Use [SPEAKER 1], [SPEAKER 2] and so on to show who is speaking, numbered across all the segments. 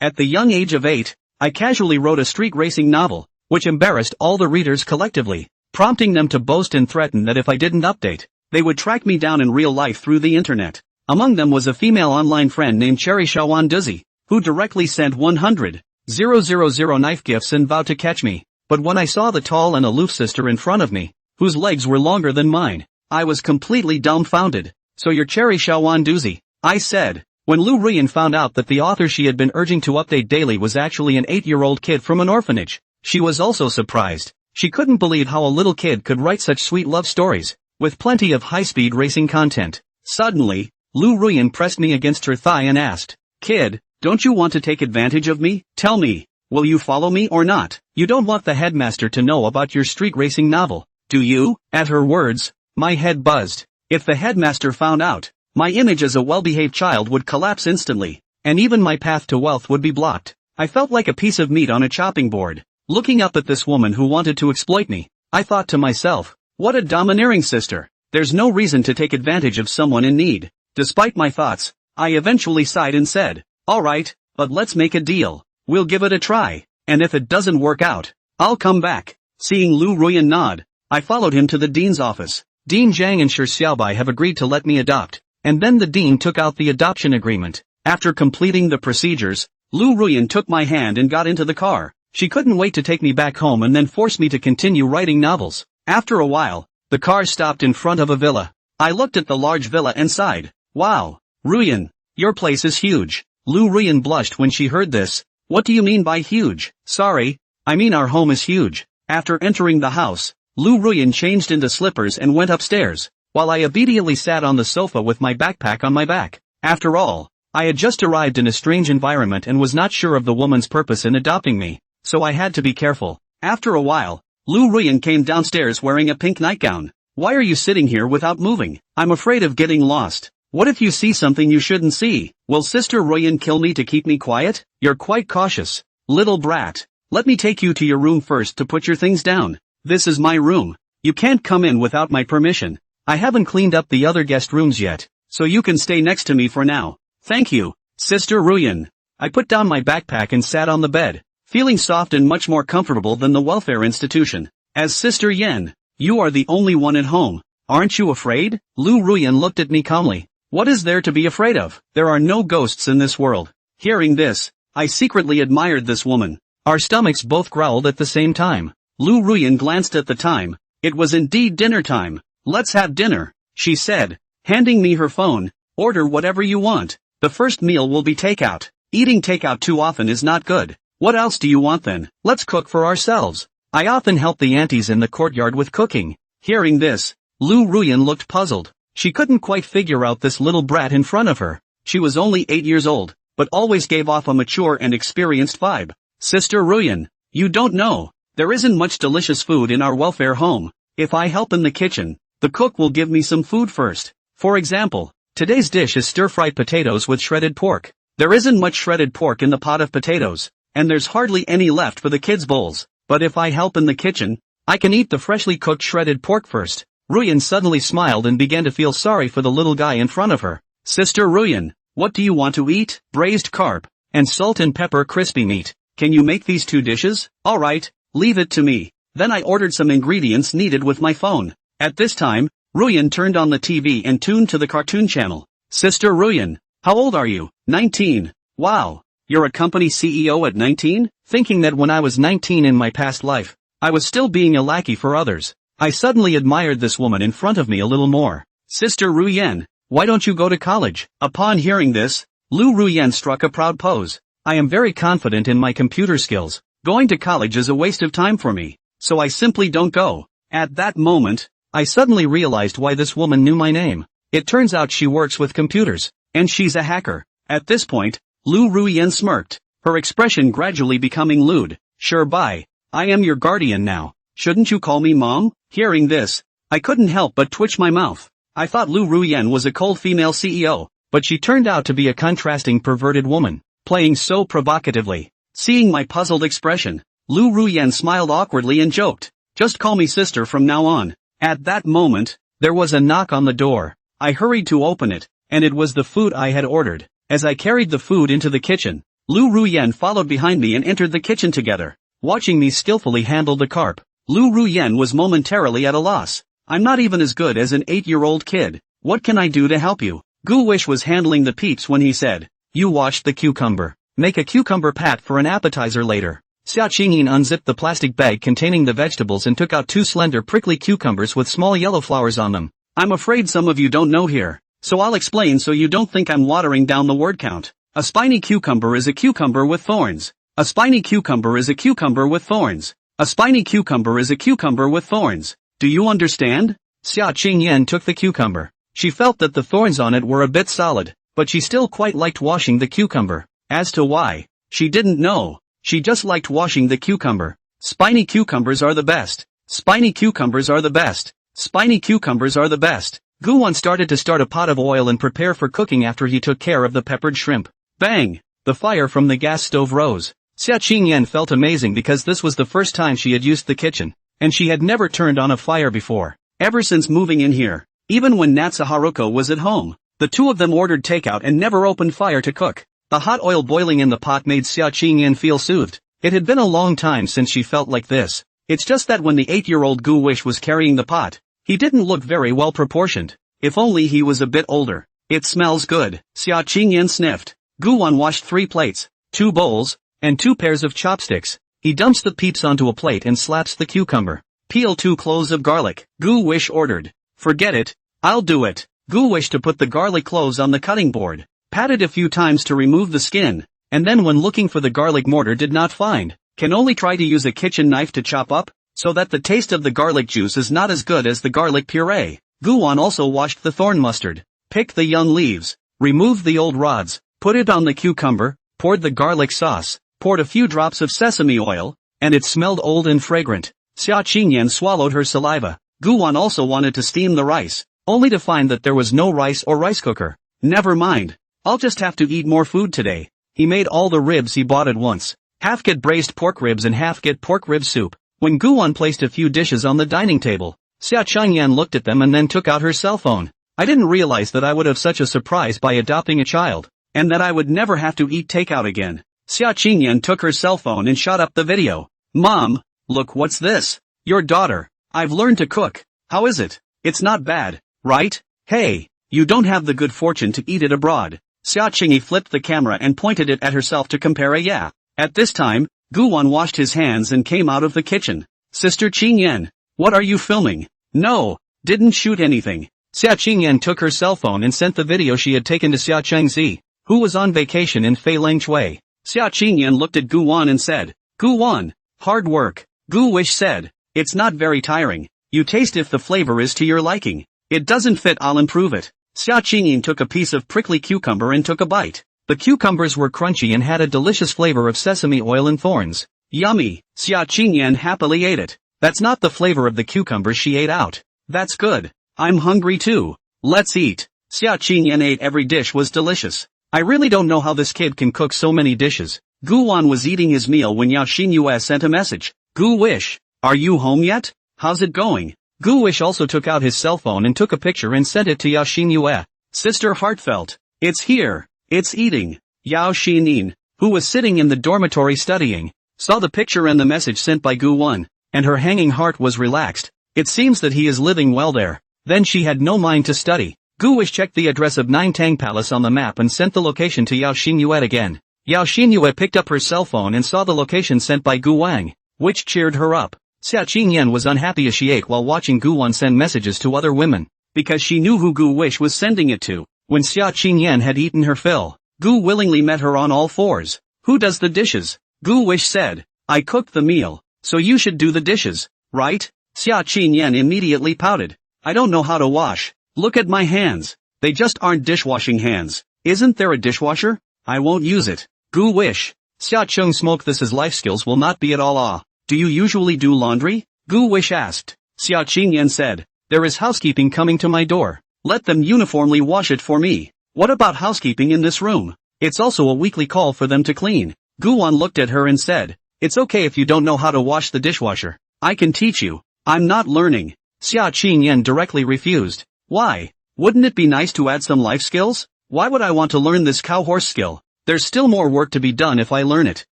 [SPEAKER 1] At the young age of 8, I casually wrote a street racing novel, which embarrassed all the readers collectively, prompting them to boast and threaten that if I didn't update, they would track me down in real life through the internet. Among them was a female online friend named Cherry Shawan Duzzy, who directly sent 100,000 knife gifts and vowed to catch me. But when I saw the tall and aloof sister in front of me, whose legs were longer than mine, I was completely dumbfounded. "So you're Cherry Shawan Duzzy," I said. When Lu Ruyan found out that the author she had been urging to update daily was actually an 8-year-old kid from an orphanage, she was also surprised. She couldn't believe how a little kid could write such sweet love stories, with plenty of high-speed racing content. Suddenly, Lu Ruyan pressed me against her thigh and asked, "Kid, don't you want to take advantage of me? Tell me, will you follow me or not? You don't want the headmaster to know about your street racing novel, do you?" At her words, my head buzzed. If the headmaster found out, my image as a well-behaved child would collapse instantly, and even my path to wealth would be blocked. I felt like a piece of meat on a chopping board. Looking up at this woman who wanted to exploit me, I thought to myself, what a domineering sister. There's no reason to take advantage of someone in need. Despite my thoughts, I eventually sighed and said, "Alright, but let's make a deal. We'll give it a try, and if it doesn't work out, I'll come back." Seeing Lu Ruyan nod, I followed him to the dean's office. Dean Zhang and Shi Xiaobai have agreed to let me adopt, and then the dean took out the adoption agreement. After completing the procedures, Lu Ruyan took my hand and got into the car. She couldn't wait to take me back home and then force me to continue writing novels. After a while, the car stopped in front of a villa. I looked at the large villa and sighed. "Wow, Ruyan, your place is huge." Lu Ruyan blushed when she heard this. "What do you mean by huge?" "Sorry, I mean our home is huge." After entering the house, Lu Ruyan changed into slippers and went upstairs, while I obediently sat on the sofa with my backpack on my back. After all, I had just arrived in a strange environment and was not sure of the woman's purpose in adopting me, so I had to be careful. After a while, Lu Ruyan came downstairs wearing a pink nightgown. "Why are you sitting here without moving? I'm afraid of getting lost. What if you see something you shouldn't see? Will Sister Ruyan kill me to keep me quiet? You're quite cautious, little brat. Let me take you to your room first to put your things down. This is my room. You can't come in without my permission. I haven't cleaned up the other guest rooms yet, so you can stay next to me for now." "Thank you, Sister Ruyan." I put down my backpack and sat on the bed, feeling soft and much more comfortable than the welfare institution. "As Sister Yen, you are the only one at home. Aren't you afraid?" Lu Ruyan looked at me calmly. "What is there to be afraid of? There are no ghosts in this world." Hearing this, I secretly admired this woman. Our stomachs both growled at the same time. Lu Ruyan glanced at the time. It was indeed dinner time. "Let's have dinner," she said, handing me her phone. "Order whatever you want. The first meal will be takeout. Eating takeout too often is not good. What else do you want then? Let's cook for ourselves." I often help the aunties in the courtyard with cooking. Hearing this, Lu Ruyan looked puzzled. She couldn't quite figure out this little brat in front of her. She was only 8 years old, but always gave off a mature and experienced vibe. "Sister Ruyan, you don't know. There isn't much delicious food in our welfare home. If I help in the kitchen, the cook will give me some food first. For example, today's dish is stir-fried potatoes with shredded pork. There isn't much shredded pork in the pot of potatoes, and there's hardly any left for the kids' bowls. But if I help in the kitchen, I can eat the freshly cooked shredded pork first." Ruyan suddenly smiled and began to feel sorry for the little guy in front of her. "Sister Ruyan, what do you want to eat?" "Braised carp, and salt and pepper crispy meat. Can you make these 2 dishes?" "Alright, leave it to me." Then I ordered some ingredients needed with my phone. At this time, Ruyan turned on the TV and tuned to the cartoon channel. "Sister Ruyan, how old are you?" 19. "Wow, you're a company CEO at 19? Thinking that when I was 19 in my past life, I was still being a lackey for others, I suddenly admired this woman in front of me a little more. "Sister Ruyan, why don't you go to college?" Upon hearing this, Lu Ruyan struck a proud pose. "I am very confident in my computer skills. Going to college is a waste of time for me, so I simply don't go." At that moment, I suddenly realized why this woman knew my name. It turns out she works with computers, and she's a hacker. At this point, Lu Ruyan smirked, her expression gradually becoming lewd. "Sure, bye. I am your guardian now. Shouldn't you call me Mom?" Hearing this, I couldn't help but twitch my mouth. I thought Lu Ruyan was a cold female CEO, but she turned out to be a contrasting perverted woman, playing so provocatively. Seeing my puzzled expression, Lu Ruyan smiled awkwardly and joked, "Just call me sister from now on." At that moment, there was a knock on the door. I hurried to open it, and it was the food I had ordered. As I carried the food into the kitchen, Lu Ruyen followed behind me and entered the kitchen together. Watching me skillfully handle the carp, Lu Ruyen was momentarily at a loss. I'm not even as good as an 8-year-old kid. What can I do to help you? Gu Wish was handling the peeps when he said, "You washed the cucumber. Make a cucumber pat for an appetizer later." Xia Qingyin unzipped the plastic bag containing the vegetables and took out 2 slender prickly cucumbers with small yellow flowers on them. I'm afraid some of you don't know here, so I'll explain so you don't think I'm watering down the word count. A spiny cucumber is a cucumber with thorns. A spiny cucumber is a cucumber with thorns. A spiny cucumber is a cucumber with thorns. Do you understand? Xia Qingyan took the cucumber. She felt that the thorns on it were a bit solid, but she still quite liked washing the cucumber. As to why, she didn't know. She just liked washing the cucumber. Spiny cucumbers are the best. Spiny cucumbers are the best. Spiny cucumbers are the best. Guwon started to start a pot of oil and prepare for cooking after he took care of the peppered shrimp. Bang! The fire from the gas stove rose. Xia Qingyan felt amazing because this was the first time she had used the kitchen, and she had never turned on a fire before, ever since moving in here. Even when Natsu Haruko was at home, the two of them ordered takeout and never opened fire to cook. The hot oil boiling in the pot made Xia Qingyan feel soothed. It had been a long time since she felt like this. It's just that when the 8-year-old Gu Wish was carrying the pot, he didn't look very well proportioned. If only he was a bit older. It smells good, Xia Qingyan sniffed. Guwon washed 3 plates, 2 bowls, and 2 pairs of chopsticks. He dumps the peeps onto a plate and slaps the cucumber. Peel 2 cloves of garlic, Gu Wish ordered. Forget it, I'll do it. Gu Wish to put the garlic cloves on the cutting board. Pat it a few times to remove the skin, and then when looking for the garlic mortar did not find, can only try to use a kitchen knife to chop up, so that the taste of the garlic juice is not as good as the garlic puree. Guwon also washed the thorn mustard, picked the young leaves, removed the old rods, put it on the cucumber, poured the garlic sauce, poured a few drops of sesame oil, and it smelled old and fragrant. Xia Qingyan swallowed her saliva. Guwon also wanted to steam the rice, only to find that there was no rice or rice cooker. Never mind. I'll just have to eat more food today. He made all the ribs he bought at once. Half get braised pork ribs and half get pork rib soup. When Guwon placed a few dishes on the dining table, Xia Qingyan looked at them and then took out her cell phone. I didn't realize that I would have such a surprise by adopting a child, and that I would never have to eat takeout again. Xia Qingyan took her cell phone and shot up the video. Mom, look what's this? Your daughter. I've learned to cook. How is it? It's not bad, right? Hey, you don't have the good fortune to eat it abroad. Xia Qingyi flipped the camera and pointed it at herself to compare a yeah. At this time, Guwon washed his hands and came out of the kitchen. Sister Qingyan, what are you filming? No, didn't shoot anything. Xia Qingyan took her cell phone and sent the video she had taken to Xia Chengzi, who was on vacation in Feileng Chui. Xia Qingyan looked at Guwon and said, Guwon, hard work. Gu Wish said, it's not very tiring. You taste if the flavor is to your liking. It doesn't fit, I'll improve it. Xia Qingyin took a piece of prickly cucumber and took a bite. The cucumbers were crunchy and had a delicious flavor of sesame oil and thorns. Yummy, Xia Qingyan happily ate it. That's not the flavor of the cucumbers she ate out. That's good. I'm hungry too. Let's eat. Xia Qingyan ate every dish was delicious. I really don't know how this kid can cook so many dishes. Guwon was eating his meal when Yao Xinyue sent a message. Gu Wish, are you home yet? How's it going? Gu Wish also took out his cell phone and took a picture and sent it to Yao Xinyue. Sister Heartfelt, it's here, it's eating. Yao Xinin, who was sitting in the dormitory studying, saw the picture and the message sent by Guwon, and her hanging heart was relaxed. It seems that he is living well there. Then she had no mind to study. Gu Wish checked the address of Nintang Palace on the map and sent the location to Yao Xinyue again. Yao Xinyue picked up her cell phone and saw the location sent by Gu Wang, which cheered her up. Xia Qingyan was unhappy as she ate while watching Guwon send messages to other women, because she knew who Gu Wish was sending it to. When Xia Qingyan had eaten her fill, Gu willingly met her on all fours. Who does the dishes? Gu Wish said, I cooked the meal, so you should do the dishes, right? Xia Qingyan immediately pouted. I don't know how to wash. Look at my hands. They just aren't dishwashing hands. Isn't there a dishwasher? I won't use it. Gu Wish. Xia Chung smoke this as life skills will not be at all Do you usually do laundry? Gu Wish asked. Xia Qingyan said, there is housekeeping coming to my door. Let them uniformly wash it for me. What about housekeeping in this room? It's also a weekly call for them to clean. Guwon looked at her and said, it's okay if you don't know how to wash the dishwasher. I can teach you. I'm not learning. Xia Qingyan directly refused. Why? Wouldn't it be nice to add some life skills? Why would I want to learn this cow-horse skill? There's still more work to be done if I learn it.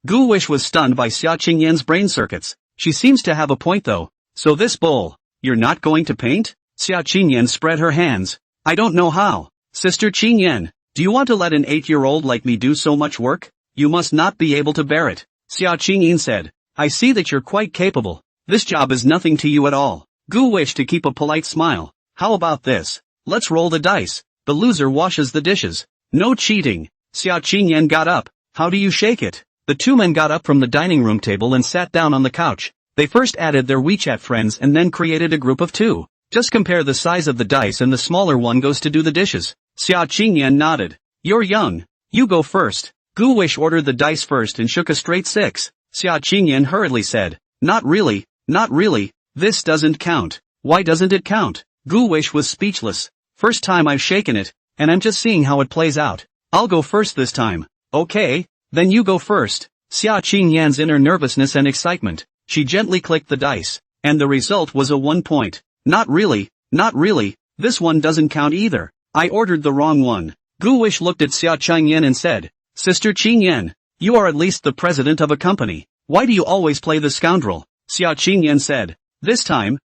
[SPEAKER 1] Gu Wish was stunned by Xia Qingyan's brain circuits. She seems to have a point though. So this bowl, you're not going to paint? Xia Qingyan spread her hands. I don't know how. Sister Qingyan, do you want to let an 8-year-old like me do so much work? You must not be able to bear it. Xia Qingyan said. I see that you're quite capable. This job is nothing to you at all. Gu wished to keep a polite smile. How about this? Let's roll the dice. The loser washes the dishes. No cheating. Xia Qingyan got up. How do you shake it? The two men got up from the dining room table and sat down on the couch. They first added their WeChat friends and then created a group of 2. Just compare the size of the dice and the smaller one goes to do the dishes. Xia Qingyan nodded. You're young. You go first. Gu Wish ordered the dice first and shook a straight 6. Xia Qingyan hurriedly said. Not really, not really. This doesn't count. Why doesn't it count? Gu Wish was speechless. First time I've shaken it, and I'm just seeing how it plays out. I'll go first this time. Okay, then you go first. Xia Qingyan's inner nervousness and excitement. She gently clicked the dice, and the result was a 1 point. Not really, not really. This one doesn't count either. I ordered the wrong one. Gu Wish looked at Xia Qingyan and said, Sister Qingyan, you are at least the president of a company. Why do you always play the scoundrel? Xia Qingyan said. This time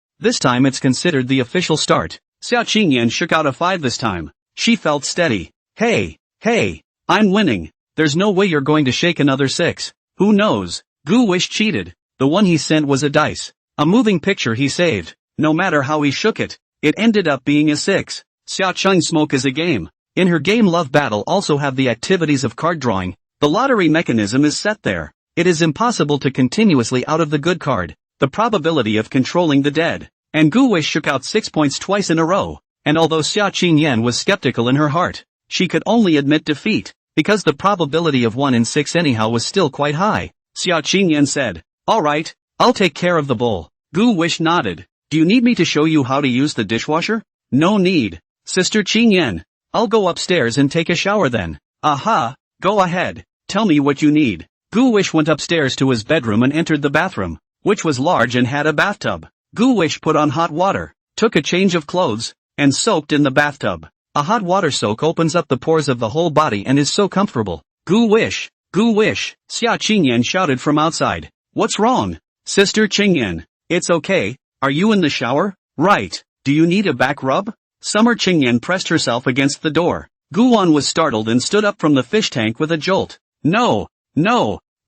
[SPEAKER 1] it's considered the official start. Xia Qingyan shook out a 5 this time. She felt steady. Hey, I'm winning. There's no way you're going to shake another 6. Who knows? Gu Wish cheated. The one he sent was a dice. A moving picture he saved. No matter how he shook it, it ended up being a 6. Xia Qing smoke is a game. In her game Love Battle also have the activities of card drawing. The lottery mechanism is set there. It is impossible to continuously out of the good card. The probability of controlling the dead. And Gu Wish shook out 6 points twice in a row. And although Xia Qingyan was skeptical in her heart, she could only admit defeat, because the probability of 1 in 6 anyhow was still quite high. Xia Qingyan said, Alright, I'll take care of the bowl. Gu Wish nodded. Do you need me to show you how to use the dishwasher? No need. Sister Qingyan, I'll go upstairs and take a shower then. Aha, go ahead. Tell me what you need. Gu Wish went upstairs to his bedroom and entered the bathroom, which was large and had a bathtub. Gu Wish put on hot water, took a change of clothes, and soaked in the bathtub. A hot water soak opens up the pores of the whole body and is so comfortable. Gu Wish, Xia Qingyan shouted from outside. What's wrong? Sister Qingyan, it's okay. Are you in the shower? Right. Do you need a back rub? Summer Qingyan pressed herself against the door. Guan was startled and stood up from the fish tank with a jolt. No,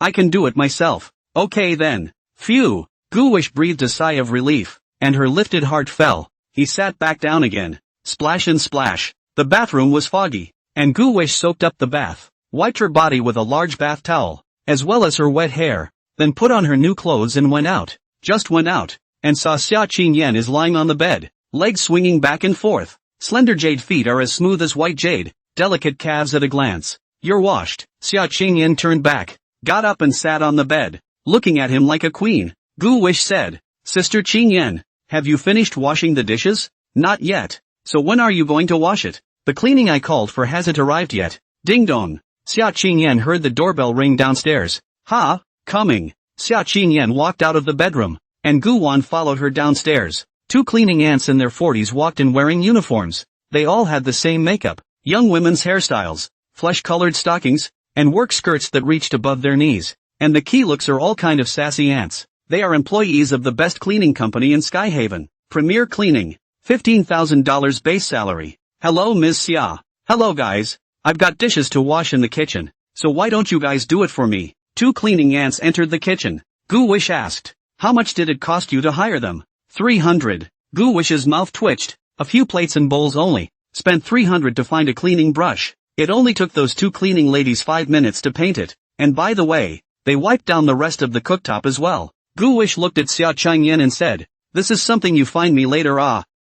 [SPEAKER 1] I can do it myself. Okay then. Phew. Gu Wish breathed a sigh of relief, and her lifted heart fell. He sat back down again. Splash and splash. The bathroom was foggy, and Gu Wish soaked up the bath, wiped her body with a large bath towel, as well as her wet hair, then put on her new clothes and went out. Just went out, and saw Xia Qingyan is lying on the bed, legs swinging back and forth. Slender jade feet are as smooth as white jade, delicate calves at a glance. You're washed. Xia Qingyan turned back, got up and sat on the bed, looking at him like a queen. Gu Wish said, Sister Qingyan, have you finished washing the dishes? Not yet. So when are you going to wash it? The cleaning I called for hasn't arrived yet. Ding dong. Xia Qingyan heard the doorbell ring downstairs. Ha, coming. Xia Qingyan walked out of the bedroom, and Guan followed her downstairs. 2 cleaning aunts in their 40s walked in wearing uniforms. They all had the same makeup, young women's hairstyles, flesh-colored stockings, and work skirts that reached above their knees. And the key looks are all kind of sassy aunts. They are employees of the best cleaning company in Skyhaven, Premier Cleaning, $15,000 base salary. Hello Ms. Xia. Hello guys. I've got dishes to wash in the kitchen, so why don't you guys do it for me? 2 cleaning aunts entered the kitchen. Gu Wish asked, how much did it cost you to hire them? 300. Gu Wish's mouth twitched. A few plates and bowls only. Spent 300 to find a cleaning brush. It only took those 2 cleaning ladies 5 minutes to paint it. And by the way, they wiped down the rest of the cooktop as well. Gu Wish looked at Xia Qingyan and said, this is something you find me later.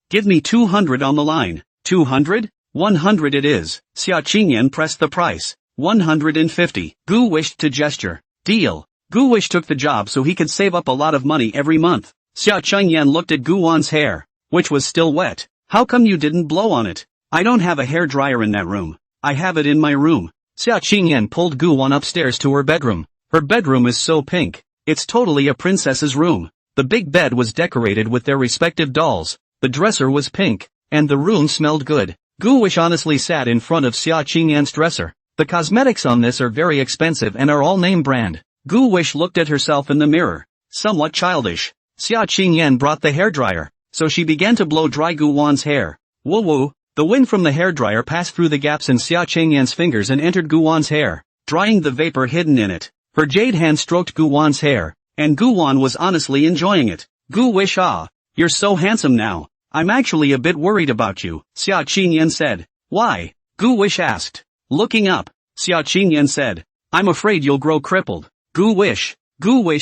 [SPEAKER 1] Give me 200 on the line. 200? 100 it is. Xia Qingyan pressed the price. 150. Gu wished to gesture. Deal. Gu Wish took the job so he could save up a lot of money every month. Xia Qingyan looked at Guwan's hair, which was still wet. How come you didn't blow on it? I don't have a hair dryer in that room. I have it in my room. Xia Qingyan pulled Guwan upstairs to her bedroom. Her bedroom is so pink. It's totally a princess's room. The big bed was decorated with their respective dolls. The dresser was pink, and the room smelled good. Gu Wish honestly sat in front of Xia Qingyan's dresser, The cosmetics on this are very expensive and are all name brand. Gu Wish looked at herself in the mirror. Somewhat childish. Xia Qingyan brought the hairdryer, so she began to blow dry Gu Wan's hair. Woo woo. The wind from the hairdryer passed through the gaps in Xia Qingyan's fingers and entered Gu Wan's hair, drying the vapor hidden in it. Her jade hand stroked Gu Wan's hair, and Gu Wan was honestly enjoying it. Gu Wish, you're so handsome now. I'm actually a bit worried about you, Xia Qingyan said. Why? Gu Wish asked. Looking up, Xia Qingyan said, I'm afraid you'll grow crippled. Gu Wish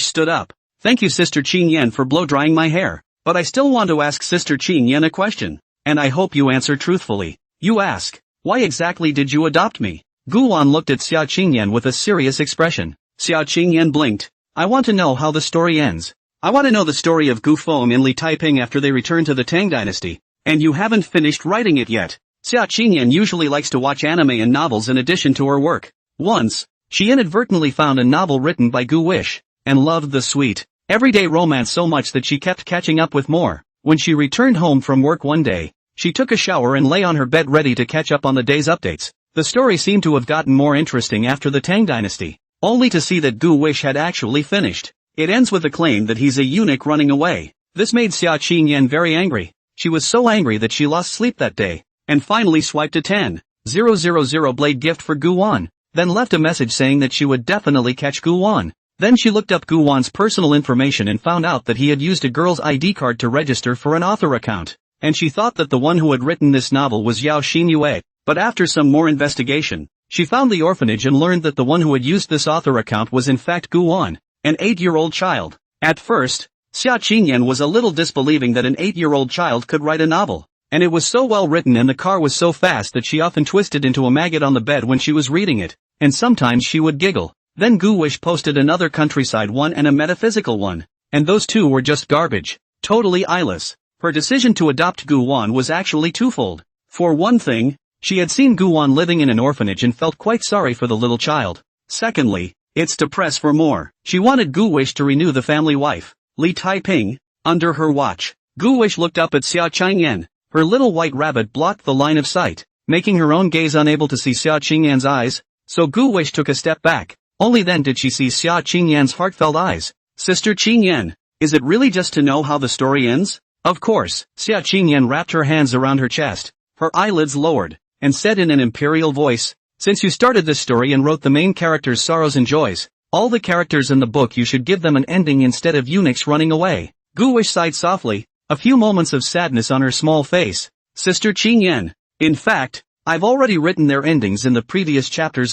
[SPEAKER 1] stood up. Thank you Sister Qingyan for blow-drying my hair, but I still want to ask Sister Qingyan a question, and I hope you answer truthfully. You ask, why exactly did you adopt me? Gu Wan looked at Xia Qingyan with a serious expression. Xia Qingyan blinked. I want to know how the story ends. I want to know the story of Gu Feng and Li Taiping after they return to the Tang dynasty, and you haven't finished writing it yet. Xia Qingyan usually likes to watch anime and novels in addition to her work. Once, she inadvertently found a novel written by Gu Wish, and loved the sweet, everyday romance so much that she kept catching up with more. When she returned home from work one day, she took a shower and lay on her bed ready to catch up on the day's updates. The story seemed to have gotten more interesting after the Tang dynasty, only to see that Gu Wish had actually finished. It ends with a claim that he's a eunuch running away. This made Xia Qingyan very angry. She was so angry that she lost sleep that day, and finally swiped a 10,000 blade gift for Gu Wan, then left a message saying that she would definitely catch Gu Wan. Then she looked up Gu Wan's personal information and found out that he had used a girl's ID card to register for an author account, and she thought that the one who had written this novel was Yao Xinyue. But after some more investigation, she found the orphanage and learned that the one who had used this author account was in fact Gu Wan, an 8-year-old child. At first, Xia Qingyan was a little disbelieving that an 8-year-old child could write a novel, and it was so well written and the car was so fast that she often twisted into a maggot on the bed when she was reading it, and sometimes she would giggle. Then Gu Wish posted another countryside one and a metaphysical one, and those two were just garbage, totally eyeless. Her decision to adopt Gu Wan was actually twofold. For one thing, she had seen Gu Wan living in an orphanage and felt quite sorry for the little child. Secondly, it's to press for more. She wanted Gu Wish to renew the family wife, Li Taiping, under her watch. Gu Wish looked up at Xia Qingyan. Her little white rabbit blocked the line of sight, making her own gaze unable to see Xia Qingyan's eyes, so Gu Wish took a step back. Only then did she see Xia Qingyan's heartfelt eyes. Sister Qingyan, is it really just to know how the story ends? Of course. Xia Qingyan wrapped her hands around her chest, her eyelids lowered, and said in an imperial voice, since you started this story and wrote the main character's sorrows and joys, all the characters in the book you should give them an ending instead of eunuchs running away. Gu Wish sighed softly, a few moments of sadness on her small face. Sister Qingyan, in fact, I've already written their endings in the previous chapters.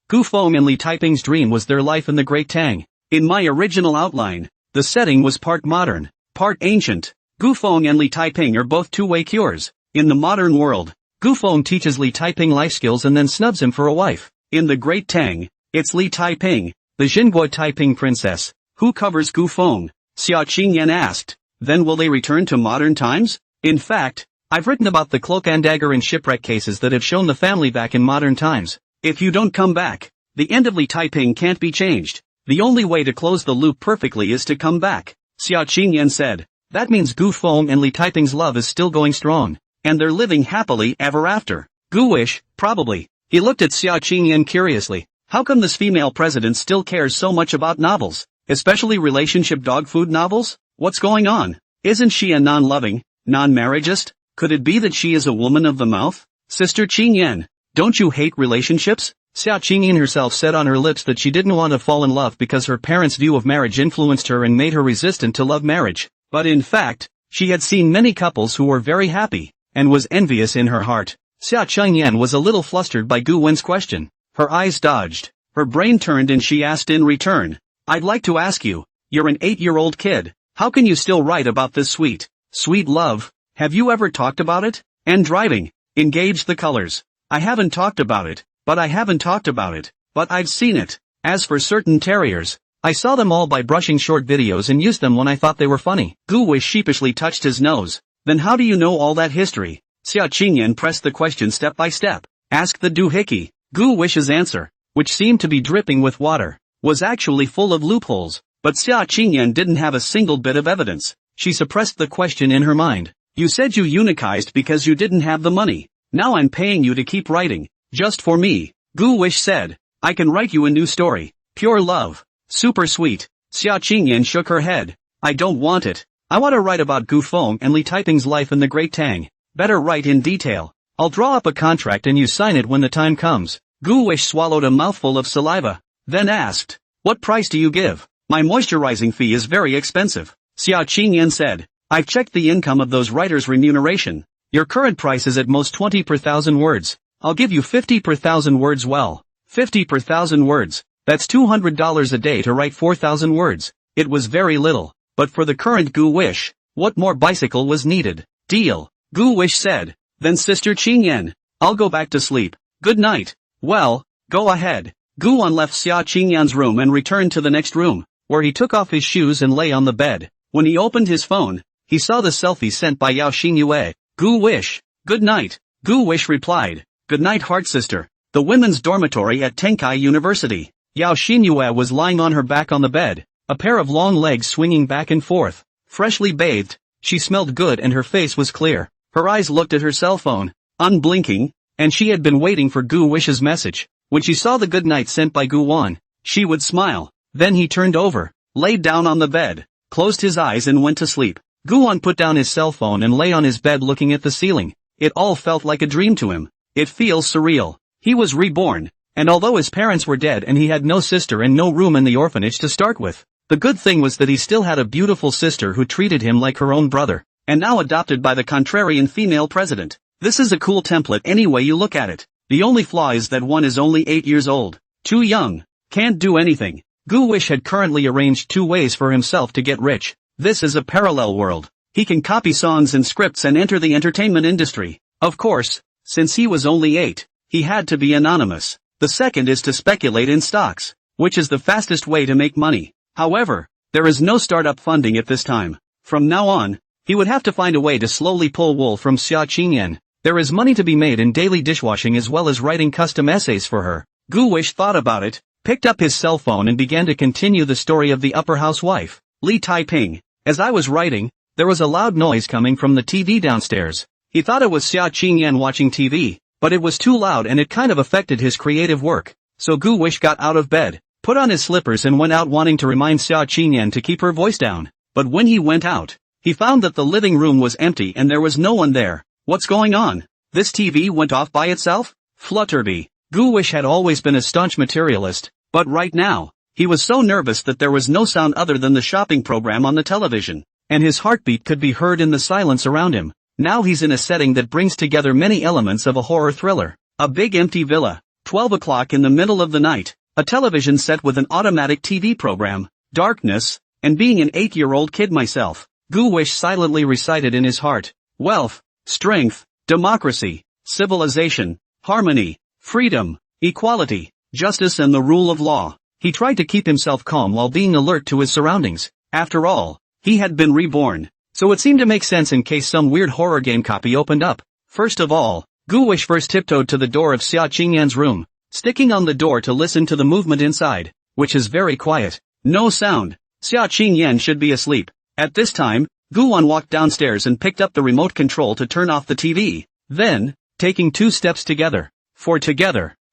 [SPEAKER 1] Gu Feng and Li Taiping's dream was their life in the Great Tang. In my original outline, the setting was part modern, part ancient. Gu Feng and Li Taiping are both two-way cures. In the modern world, Gu Feng teaches Li Taiping life skills and then snubs him for a wife. In the Great Tang, it's Li Taiping, the Xinguo Taiping princess, who covers Gu Feng. Xia Qingyan asked, then will they return to modern times? In fact, I've written about the cloak and dagger and shipwreck cases that have shown the family back in modern times. If you don't come back, the end of Li Taiping can't be changed. The only way to close the loop perfectly is to come back. Xia Qingyan said, that means Gu Feng and Li Taiping's love is still going strong, and they're living happily ever after. Gu Wish, probably. He looked at Xia Qingyan curiously. How come this female president still cares so much about novels, especially relationship dog food novels? What's going on? Isn't she a non-loving, non-marriageist? Could it be that she is a woman of the mouth? Sister Qingyan, don't you hate relationships? Xia Qingyan herself said on her lips that she didn't want to fall in love because her parents' view of marriage influenced her and made her resistant to love marriage. But in fact, she had seen many couples who were very happy, and was envious in her heart. Xia Qingyan was a little flustered by Gu Wen's question. Her eyes dodged, her brain turned and she asked in return, I'd like to ask you, you're an 8-year-old kid, how can you still write about this sweet love? Have you ever talked about it? And driving, engage the colors. I haven't talked about it, but I've seen it. As for certain terriers, I saw them all by brushing short videos and used them when I thought they were funny. Gu Wish sheepishly touched his nose. Then how do you know all that history? Xia Qingyan pressed the question step by step. Ask the doohickey. Gu Wish's answer, which seemed to be dripping with water, was actually full of loopholes, but Xia Qingyan didn't have a single bit of evidence. She suppressed the question in her mind. You said you eunuchized because you didn't have the money. Now I'm paying you to keep writing, just for me. Gu Wish said. I can write you a new story. Pure love. Super sweet. Xia Qingyan shook her head. I don't want it. I want to write about Gu Feng and Li Taiping's life in the Great Tang. Better write in detail. I'll draw up a contract and you sign it when the time comes. Gu Wish swallowed a mouthful of saliva, then asked, what price do you give? My moisturizing fee is very expensive. Xia Qingyan said. I've checked the income of those writers' remuneration. Your current price is at most 20 per thousand words. I'll give you 50 per thousand words. Well, 50 per thousand words. That's $200 a day to write 4,000 words. It was very little, but for the current Gu Wish, what more bicycle was needed? Deal. Gu Wish said. Then Sister Qingyan, I'll go back to sleep. Good night. Well, go ahead. Guan left Xia Qingyan's room and returned to the next room, where he took off his shoes and lay on the bed. When he opened his phone, he saw the selfie sent by Yao Xingyue. Gu Wish. Good night. Gu Wish replied. Good night, heart sister. The women's dormitory at Tenkai University. Yao Xingyue was lying on her back on the bed, a pair of long legs swinging back and forth. Freshly bathed, she smelled good and her face was clear. Her eyes looked at her cell phone, unblinking, and she had been waiting for Gu Wish's message. When she saw the good night sent by Gu Wan, she would smile. Then he turned over, laid down on the bed, closed his eyes and went to sleep. Gu Wan put down his cell phone and lay on his bed looking at the ceiling. It all felt like a dream to him. It feels surreal. He was reborn, and although his parents were dead and he had no sister and no room in the orphanage to start with, the good thing was that he still had a beautiful sister who treated him like her own brother, and now adopted by the contrarian female president. This is a cool template any way you look at it. The only flaw is that one is only 8 years old. Too young. Can't do anything. Gu Wish had currently arranged 2 ways for himself to get rich. This is a parallel world. He can copy songs and scripts and enter the entertainment industry. Of course, since he was only 8, he had to be anonymous. The second is to speculate in stocks, which is the fastest way to make money. However, there is no startup funding at this time. From now on, he would have to find a way to slowly pull wool from Xia Qingyan. There is money to be made in daily dishwashing as well as writing custom essays for her. Gu Wish thought about it, picked up his cell phone and began to continue the story of the upper housewife, Li Taiping. As I was writing, there was a loud noise coming from the TV downstairs. He thought it was Xia Qingyan watching TV, but it was too loud and it kind of affected his creative work. So Gu Wish got out of bed, put on his slippers and went out wanting to remind Xia Qingyan to keep her voice down. But when he went out, he found that the living room was empty and there was no one there. What's going on? This TV went off by itself? Flutterby. Gu Wish had always been a staunch materialist, but right now, he was so nervous that there was no sound other than the shopping program on the television, and his heartbeat could be heard in the silence around him. Now he's in a setting that brings together many elements of a horror thriller. A big empty villa, 12 o'clock in the middle of the night, a television set with an automatic TV program, darkness, and being an 8-year-old kid myself, Gu Wish silently recited in his heart, wealth, strength, democracy, civilization, harmony, freedom, equality, justice and the rule of law. He tried to keep himself calm while being alert to his surroundings. After all, he had been reborn, so it seemed to make sense in case some weird horror game copy opened up. First of all, Gu Wish first tiptoed to the door of Xia Qingyan's room, sticking on the door to listen to the movement inside, which is very quiet. No sound. Xia Qingyan should be asleep. At this time, Guan walked downstairs and picked up the remote control to turn off the TV. Then, taking 2 steps together,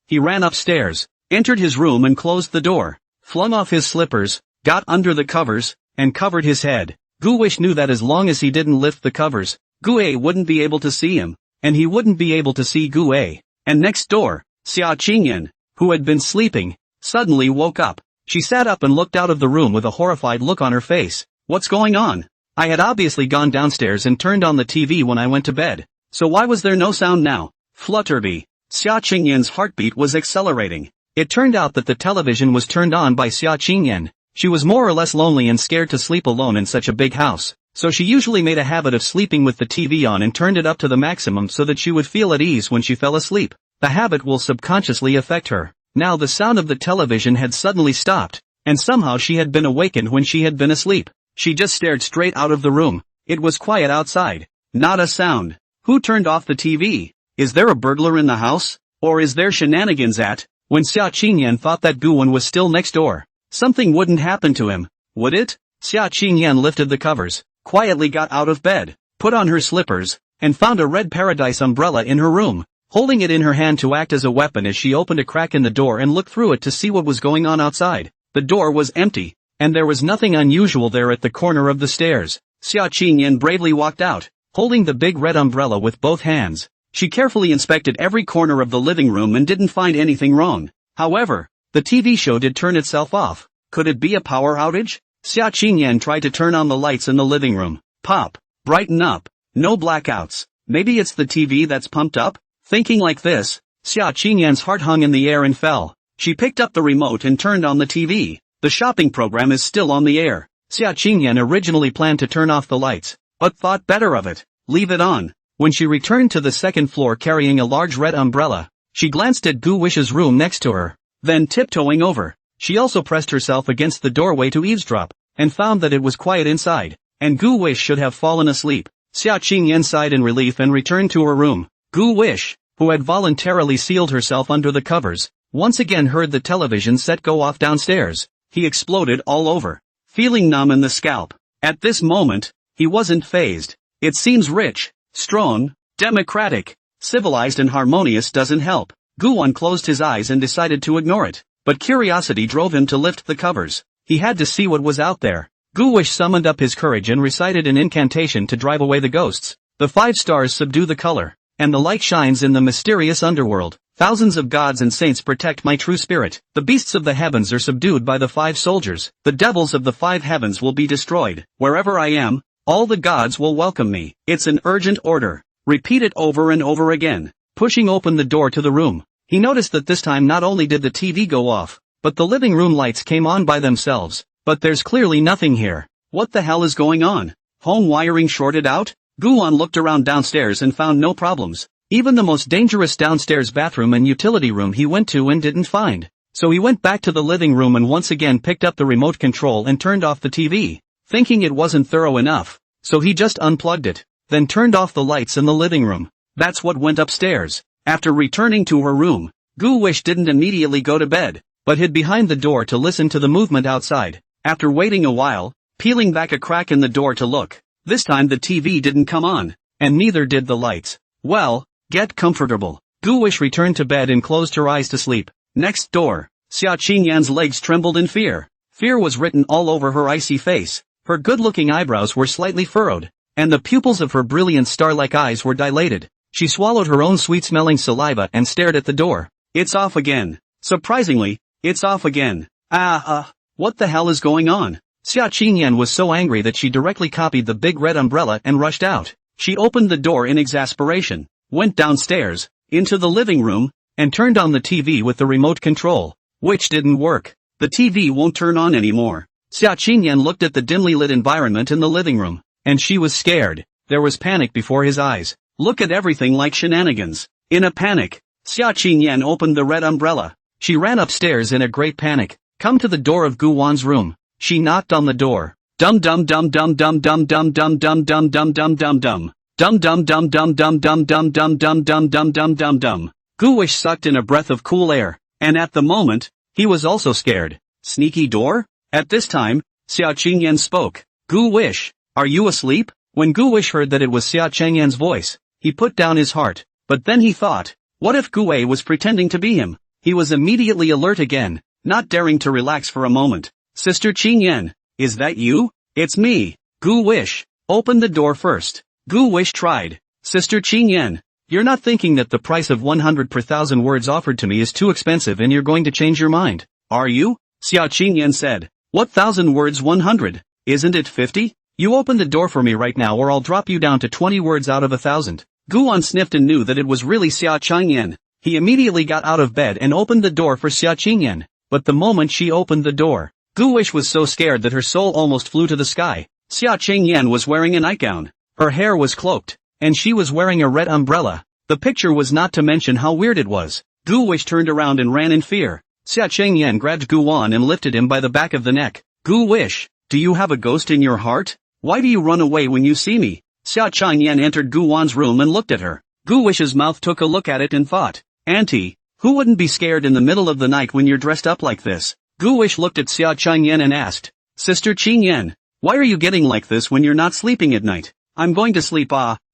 [SPEAKER 1] he ran upstairs, entered his room and closed the door, flung off his slippers, got under the covers, and covered his head. Gu Wish knew that as long as he didn't lift the covers, Gu A wouldn't be able to see him, and he wouldn't be able to see Gu A. And next door, Xia Qingyan, who had been sleeping, suddenly woke up. She sat up and looked out of the room with a horrified look on her face. What's going on? I had obviously gone downstairs and turned on the TV when I went to bed. So why was there no sound now? Flutterby. Xia Qingyan's heartbeat was accelerating. It turned out that the television was turned on by Xia Qingyan. She was more or less lonely and scared to sleep alone in such a big house, so she usually made a habit of sleeping with the TV on and turned it up to the maximum so that she would feel at ease when she fell asleep. The habit will subconsciously affect her. Now the sound of the television had suddenly stopped, and somehow she had been awakened when she had been asleep. She just stared straight out of the room. It was quiet outside. Not a sound. Who turned off the TV? Is there a burglar in the house? Or is there shenanigans at? When Xia Qingyan thought that Guan was still next door, something wouldn't happen to him, would it? Xia Qingyan lifted the covers, quietly got out of bed, put on her slippers, and found a red paradise umbrella in her room. holding it in her hand to act as a weapon as she opened a crack in the door and looked through it to see what was going on outside. The door was empty, and there was nothing unusual there at the corner of the stairs. Xia Qingyan bravely walked out, holding the big red umbrella with both hands. She carefully inspected every corner of the living room and didn't find anything wrong. However, the TV show did turn itself off. Could it be a power outage? Xia Qingyan tried to turn on the lights in the living room. Pop. Brighten up. No blackouts. Maybe it's the TV that's pumped up? Thinking like this, Xia Qingyan's heart hung in the air and fell. She picked up the remote and turned on the TV. The shopping program is still on the air. Xia Qingyan originally planned to turn off the lights, but thought better of it. Leave it on. When she returned to the second floor carrying a large red umbrella, she glanced at Gu Wish's room next to her. Then tiptoeing over, she also pressed herself against the doorway to eavesdrop, and found that it was quiet inside, and Gu Wish should have fallen asleep. Xia Qingyan sighed in relief and returned to her room. Gu Wish, who had voluntarily sealed herself under the covers, once again heard the television set go off downstairs. He exploded all over, feeling numb in the scalp. At this moment, he wasn't fazed. It seems rich, strong, democratic, civilized and harmonious doesn't help. Guwon closed his eyes and decided to ignore it, but curiosity drove him to lift the covers. He had to see what was out there. Gu Wish summoned up his courage and recited an incantation to drive away the ghosts. The 5 stars subdue the color, and the light shines in the mysterious underworld. Thousands of gods and saints protect my true spirit. The beasts of the heavens are subdued by the 5 soldiers. The devils of the 5 heavens will be destroyed. Wherever I am, all the gods will welcome me. It's an urgent order. Repeat it over and over again. Pushing open the door to the room, he noticed that this time not only did the TV go off, but the living room lights came on by themselves. But there's clearly nothing here. What the hell is going on? Home wiring shorted out? Guwon looked around downstairs and found no problems. Even the most dangerous downstairs bathroom and utility room he went to and didn't find. So he went back to the living room and once again picked up the remote control and turned off the TV, thinking it wasn't thorough enough. So he just unplugged it, then turned off the lights in the living room. That's what went upstairs. After returning to her room, Gu Wish didn't immediately go to bed, but hid behind the door to listen to the movement outside. After waiting a while, peeling back a crack in the door to look, this time the TV didn't come on, and neither did the lights. Well, get comfortable. Gu Wish returned to bed and closed her eyes to sleep. Next door, Xia Qingyan's legs trembled in fear. Fear was written all over her icy face. Her good-looking eyebrows were slightly furrowed, and the pupils of her brilliant star-like eyes were dilated. She swallowed her own sweet-smelling saliva and stared at the door. It's off again. Surprisingly, it's off again. What the hell is going on? Xia Qingyan was so angry that she directly copied the big red umbrella and rushed out. She opened the door in exasperation, went downstairs, into the living room, and turned on the TV with the remote control, which didn't work. The TV won't turn on anymore. Xia Qingyan looked at the dimly lit environment in the living room, and she was scared. There was panic before his eyes. Look at everything like shenanigans. In a panic, Xia Qingyan opened the red umbrella. She ran upstairs in a great panic. Come to the door of Guwon's room. She knocked on the door. Dum dum dum dum dum dum dum dum dum dum dum dum dum dum. Dum dum dum dum dum dum dum dum dum dum dum dum dum dum. Gu Wish sucked in a breath of cool air, and at the moment, he was also scared. Sneaky door? At this time, Xia Qingyan spoke. Gu Wish, are you asleep? When Gu Wish heard that it was Xia Qingyan's voice, he put down his heart, but then he thought, what if Gu Wei was pretending to be him? He was immediately alert again, not daring to relax for a moment. Sister Qingyan, is that you? It's me, Gu Wish. Open the door first. Gu Wish tried. Sister Qingyan, you're not thinking that the price of 100 per thousand words offered to me is too expensive and you're going to change your mind, are you? Xia Qingyan said. What 1,000 words 100? Isn't it 50? You open the door for me right now or I'll drop you down to 20 words out of 1,000. Guwon sniffed and knew that it was really Xia Qingyan. He immediately got out of bed and opened the door for Xia Qingyan. But the moment she opened the door, Gu Wish was so scared that her soul almost flew to the sky. Xia Qingyan was wearing a nightgown. Her hair was cloaked, and she was wearing a red umbrella. The picture was not to mention how weird it was. Gu Wish turned around and ran in fear. Xia Qingyan grabbed Guwon and lifted him by the back of the neck. Gu Wish, do you have a ghost in your heart? Why do you run away when you see me? Xia Qingyan entered Guwon's room and looked at her. Gu Wish's mouth took a look at it and thought, Auntie, who wouldn't be scared in the middle of the night when you're dressed up like this? Gu Wish looked at Xia Qingyan and asked, Sister Qingyan, why are you getting like this when you're not sleeping at night? I'm going to sleep.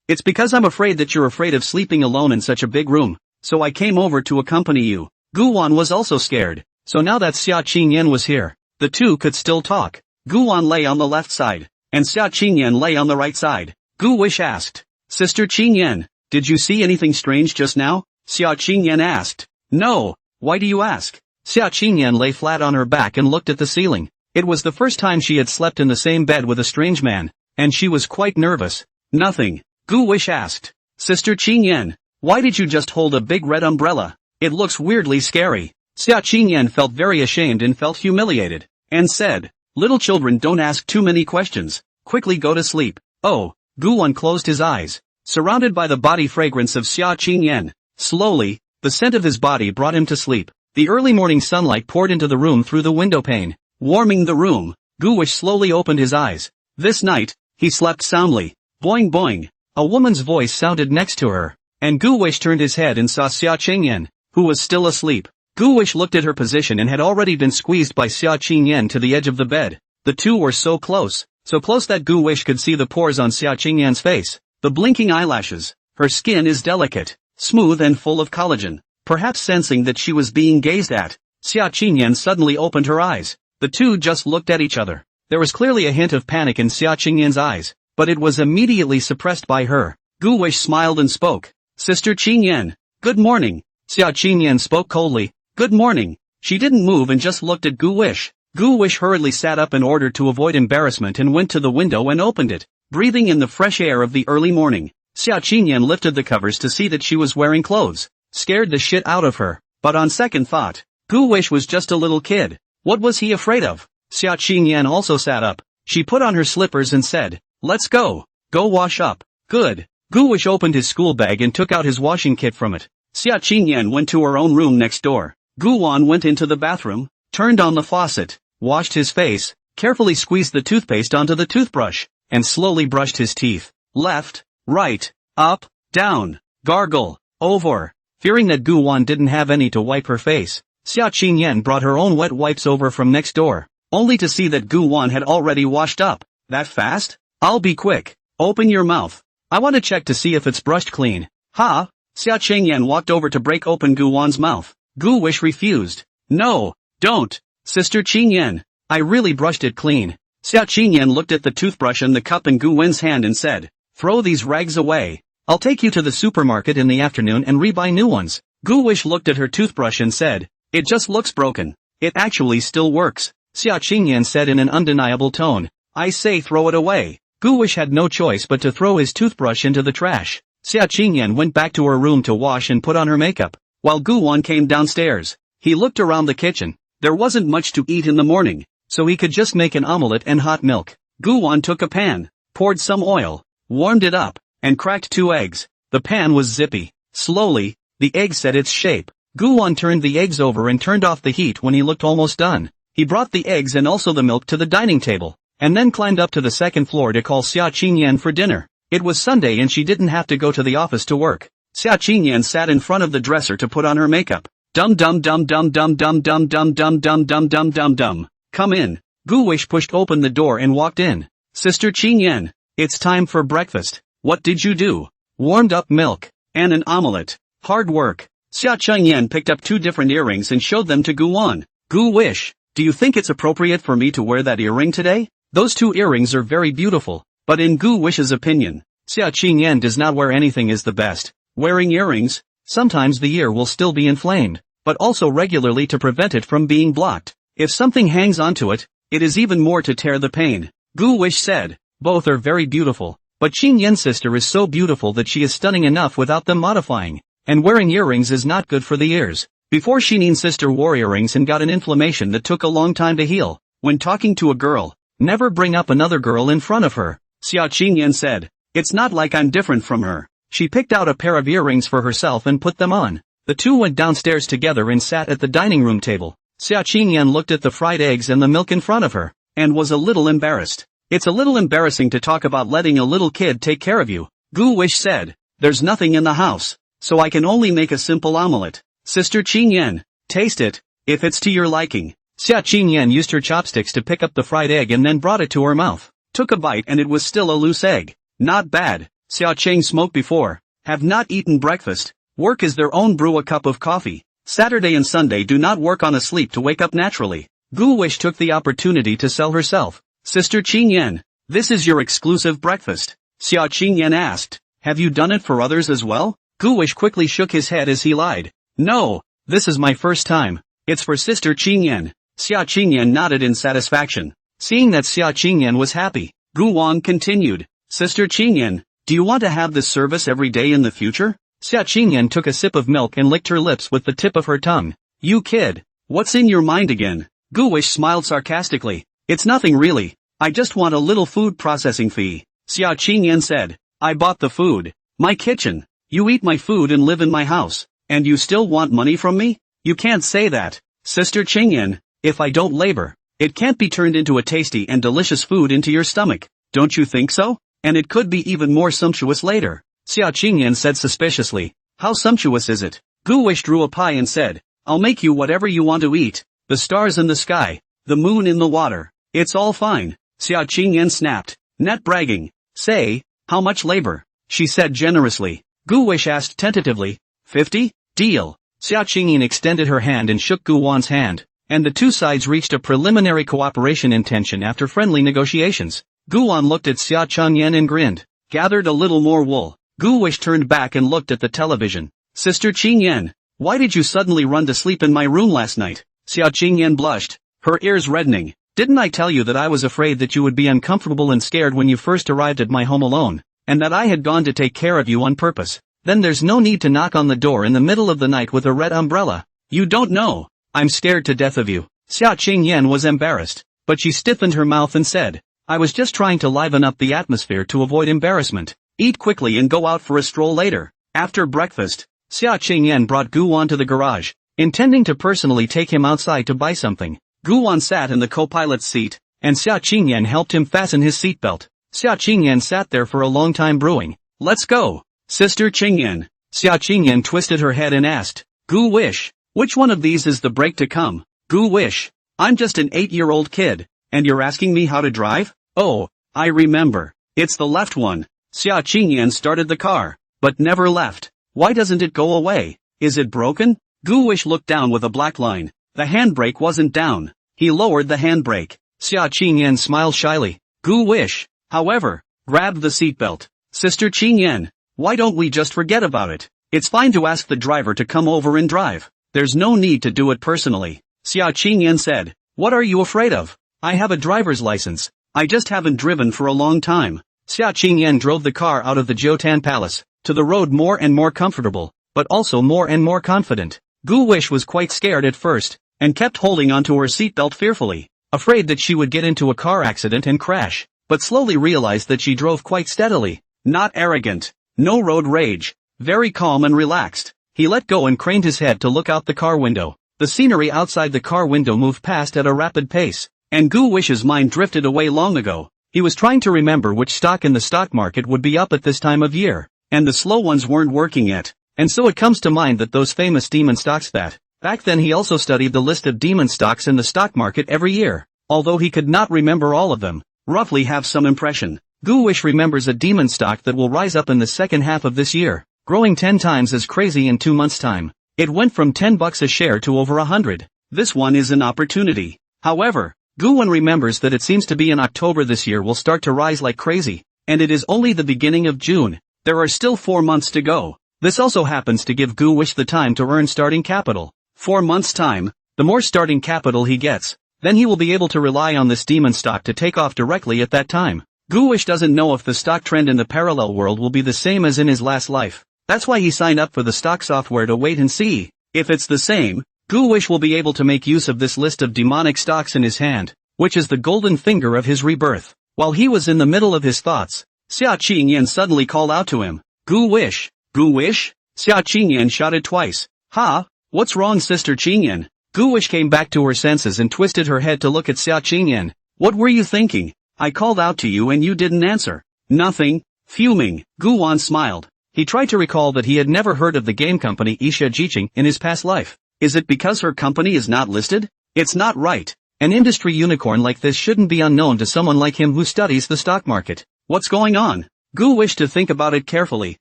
[SPEAKER 1] It's because I'm afraid that you're afraid of sleeping alone in such a big room. so I came over to accompany you. Guwon was also scared, so now that Xia Qingyan was here, the two could still talk. Guwon lay on the left side, and Xia Qingyan lay on the right side. Gu Wish asked, Sister Qingyan, did you see anything strange just now? Xia Qingyan asked. No, why do you ask? Xia Qingyan lay flat on her back and looked at the ceiling. It was the first time she had slept in the same bed with a strange man, and she was quite nervous. Nothing, Gu Wish asked. Sister Qingyan, why did you just hold a big red umbrella? It looks weirdly scary. Xia Qingyan felt very ashamed and felt humiliated, and said, Little children don't ask too many questions, quickly go to sleep. Oh, Guwon closed his eyes, surrounded by the body fragrance of Xia Qingyan. Slowly, the scent of his body brought him to sleep. The early morning sunlight poured into the room through the window pane, warming the room. Gu Wish slowly opened his eyes. This night, he slept soundly. Boing boing. A woman's voice sounded next to her, and Gu Wish turned his head and saw Xia Qingyan, who was still asleep. Gu Wish looked at her position and had already been squeezed by Xia Qingyan to the edge of the bed. The two were so close that Gu Wish could see the pores on Xia Qingyan's face, the blinking eyelashes. Her skin is delicate, smooth and full of collagen. Perhaps sensing that she was being gazed at, Xia Qingyan suddenly opened her eyes. The two just looked at each other. There was clearly a hint of panic in Xia Qingyan's eyes, but it was immediately suppressed by her. Gu Wish smiled and spoke. Sister Qingyan, good morning. Xia Qingyan spoke coldly. Good morning. She didn't move and just looked at Gu Wish. Gu Wish hurriedly sat up in order to avoid embarrassment and went to the window and opened it, breathing in the fresh air of the early morning. Xia Qingyan lifted the covers to see that she was wearing clothes. Scared the shit out of her, but on second thought, Gu Wish was just a little kid. What was he afraid of? Xia Qingyan also sat up. She put on her slippers and said, Let's go. Go wash up. Good. Gu Wish opened his school bag and took out his washing kit from it. Xia Qingyan went to her own room next door. Guwon went into the bathroom, turned on the faucet, washed his face, carefully squeezed the toothpaste onto the toothbrush, and slowly brushed his teeth. Left, right, up, down, gargle, over. Fearing that Guwon didn't have any to wipe her face, Xia Qingyan brought her own wet wipes over from next door, only to see that Guwon had already washed up. That fast? I'll be quick. Open your mouth. I want to check to see if it's brushed clean. Ha! Xia Qingyan walked over to break open Guwon's mouth. Gu Wish refused. No, don't. Sister Qingyan, I really brushed it clean. Xia Qingyan looked at the toothbrush and the cup in Guwen's hand and said, Throw these rags away. I'll take you to the supermarket in the afternoon and rebuy new ones. Gu Wish looked at her toothbrush and said, It just looks broken. It actually still works. Xia Qingyan said in an undeniable tone, I say throw it away. Gu Wish had no choice but to throw his toothbrush into the trash. Xia Qingyan went back to her room to wash and put on her makeup, while Guwon came downstairs. He looked around the kitchen. There wasn't much to eat in the morning, so he could just make an omelette and hot milk. Guwon took a pan, poured some oil, warmed it up, and cracked 2 eggs. The pan was zippy. Slowly, the egg set its shape. Guwon turned the eggs over and turned off the heat when he looked almost done. He brought the eggs and also the milk to the dining table, and then climbed up to the second floor to call Xia Qingyan for dinner. It was Sunday and she didn't have to go to the office to work. Xia Qingyan sat in front of the dresser to put on her makeup. Dum dum dum dum dum dum dum dum dum dum dum dum dum dum. Come in. Gu Wish pushed open the door and walked in. Sister Qingyan, it's time for breakfast. What did you do? Warmed up milk, and an omelette. Hard work. Xia Qingyan picked up 2 different earrings and showed them to Guwon. Gu Wish, do you think it's appropriate for me to wear that earring today? Those 2 earrings are very beautiful, but in Gu Wish's opinion, Xia Qingyan does not wear anything is the best. Wearing earrings, sometimes the ear will still be inflamed, but also regularly to prevent it from being blocked. If something hangs onto it, it is even more to tear the pain. Gu Wish said, both are very beautiful, but Qingyan's sister is so beautiful that she is stunning enough without them modifying, and wearing earrings is not good for the ears. Before Xinyan's sister wore earrings and got an inflammation that took a long time to heal. When talking to a girl, never bring up another girl in front of her. Xia Qingyan said, it's not like I'm different from her. She picked out a pair of earrings for herself and put them on. The two went downstairs together and sat at the dining room table. Xia Qingyan looked at the fried eggs and the milk in front of her, and was a little embarrassed. It's a little embarrassing to talk about letting a little kid take care of you. Gu Wish said, there's nothing in the house, so I can only make a simple omelette. Sister Qingyan, taste it, if it's to your liking. Xia Qingyan used her chopsticks to pick up the fried egg and then brought it to her mouth. Took a bite and it was still a loose egg. Not bad. Xia Qing smoked before. Have not eaten breakfast. Work is their own brew a cup of coffee. Saturday and Sunday do not work on a sleep to wake up naturally. Gu Wish took the opportunity to sell herself. Sister Qingyan, this is your exclusive breakfast. Xia Qingyan asked. Have you done it for others as well? Gu Wish quickly shook his head as he lied. No, this is my first time. It's for Sister Qingyan. Xia Qingyan nodded in satisfaction. Seeing that Xia Qingyan was happy, Gu Wang continued. Sister Qingyan, do you want to have this service every day in the future? Xia Qingyan took a sip of milk and licked her lips with the tip of her tongue. You kid, what's in your mind again? Gu Wish smiled sarcastically. It's nothing really. I just want a little food processing fee. Xia Qingyan said. I bought the food. My kitchen. You eat my food and live in my house. And you still want money from me? You can't say that. Sister Qingyan, if I don't labor, it can't be turned into a tasty and delicious food into your stomach. Don't you think so? And it could be even more sumptuous later. Xia Qingyan said suspiciously. How sumptuous is it? Gu Wish drew a pie and said. I'll make you whatever you want to eat. The stars in the sky. The moon in the water. It's all fine. Xia Qingyan snapped. Not bragging. Say, how much labor? She said generously. Gu Wish asked tentatively. 50? Deal. Xia Qingyan extended her hand and shook Gu Wan's hand, and the two sides reached a preliminary cooperation intention after friendly negotiations. Gu Wan looked at Xia Qingyan and grinned. Gathered a little more wool. Gu Wish turned back and looked at the television. Sister Qingyan, why did you suddenly run to sleep in my room last night? Xia Qingyan blushed, her ears reddening. Didn't I tell you that I was afraid that you would be uncomfortable and scared when you first arrived at my home alone, and that I had gone to take care of you on purpose? Then there's no need to knock on the door in the middle of the night with a red umbrella. You don't know. I'm scared to death of you. Xia Qingyan was embarrassed, but she stiffened her mouth and said, I was just trying to liven up the atmosphere to avoid embarrassment. Eat quickly and go out for a stroll later. After breakfast, Xia Qingyan brought Gu Wan to the garage, intending to personally take him outside to buy something. Gu Wan sat in the co-pilot's seat, and Xia Qingyan helped him fasten his seatbelt. Xia Qingyan sat there for a long time brewing. Let's go. Sister Qingyan. Xia Qingyan twisted her head and asked. Gu Wish, which one of these is the break to come? Gu Wish, I'm just an 8-year-old kid, and you're asking me how to drive? Oh, I remember. It's the left one. Xia Qingyan started the car, but never left. Why doesn't it go away? Is it broken? Gu Wish looked down with a black line. The handbrake wasn't down. He lowered the handbrake. Xia Qingyan smiled shyly. Gu Wish, however, grabbed the seatbelt. Sister Qingyan, why don't we just forget about it? It's fine to ask the driver to come over and drive. There's no need to do it personally. Xia Qingyan said. What are you afraid of? I have a driver's license. I just haven't driven for a long time. Xia Qingyan drove the car out of the Jotan Palace, to the road more and more comfortable, but also more and more confident. Gu Wish was quite scared at first, and kept holding onto her seatbelt fearfully, afraid that she would get into a car accident and crash, but slowly realized that she drove quite steadily, not arrogant, no road rage, very calm and relaxed. He let go and craned his head to look out the car window. The scenery outside the car window moved past at a rapid pace, and Gu Wish's mind drifted away long ago. He was trying to remember which stock in the stock market would be up at this time of year, and the slow ones weren't working yet, and so it comes to mind that those famous demon stocks that, back then he also studied the list of demon stocks in the stock market every year, although he could not remember all of them, roughly have some impression. Gu Wish remembers a demon stock that will rise up in the second half of this year, growing 10 times as crazy in 2 months' time. It went from $10 a share to over 100. This one is an opportunity. However, Gu Wan remembers that it seems to be in October this year will start to rise like crazy, and it is only the beginning of June. There are still 4 months to go. This also happens to give Gu Wish the time to earn starting capital. 4 months' time, the more starting capital he gets, then he will be able to rely on this demon stock to take off directly at that time. Gu Wish doesn't know if the stock trend in the parallel world will be the same as in his last life. That's why he signed up for the stock software to wait and see. If it's the same, Gu Wish will be able to make use of this list of demonic stocks in his hand, which is the golden finger of his rebirth. While he was in the middle of his thoughts, Xia Qingyan suddenly called out to him. Gu Wish! Gu Wish? Xia Qingyan shouted twice. Ha? What's wrong, Sister Qingyan? Gu Wish came back to her senses and twisted her head to look at Xia Qingyan. What were you thinking? I called out to you and you didn't answer. Nothing. Fuming, Gu Wan smiled. He tried to recall that he had never heard of the game company Isha Jiqing in his past life. Is it because her company is not listed? It's not right. An industry unicorn like this shouldn't be unknown to someone like him who studies the stock market. What's going on? Gu wished to think about it carefully.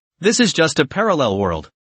[SPEAKER 1] This is just a parallel world.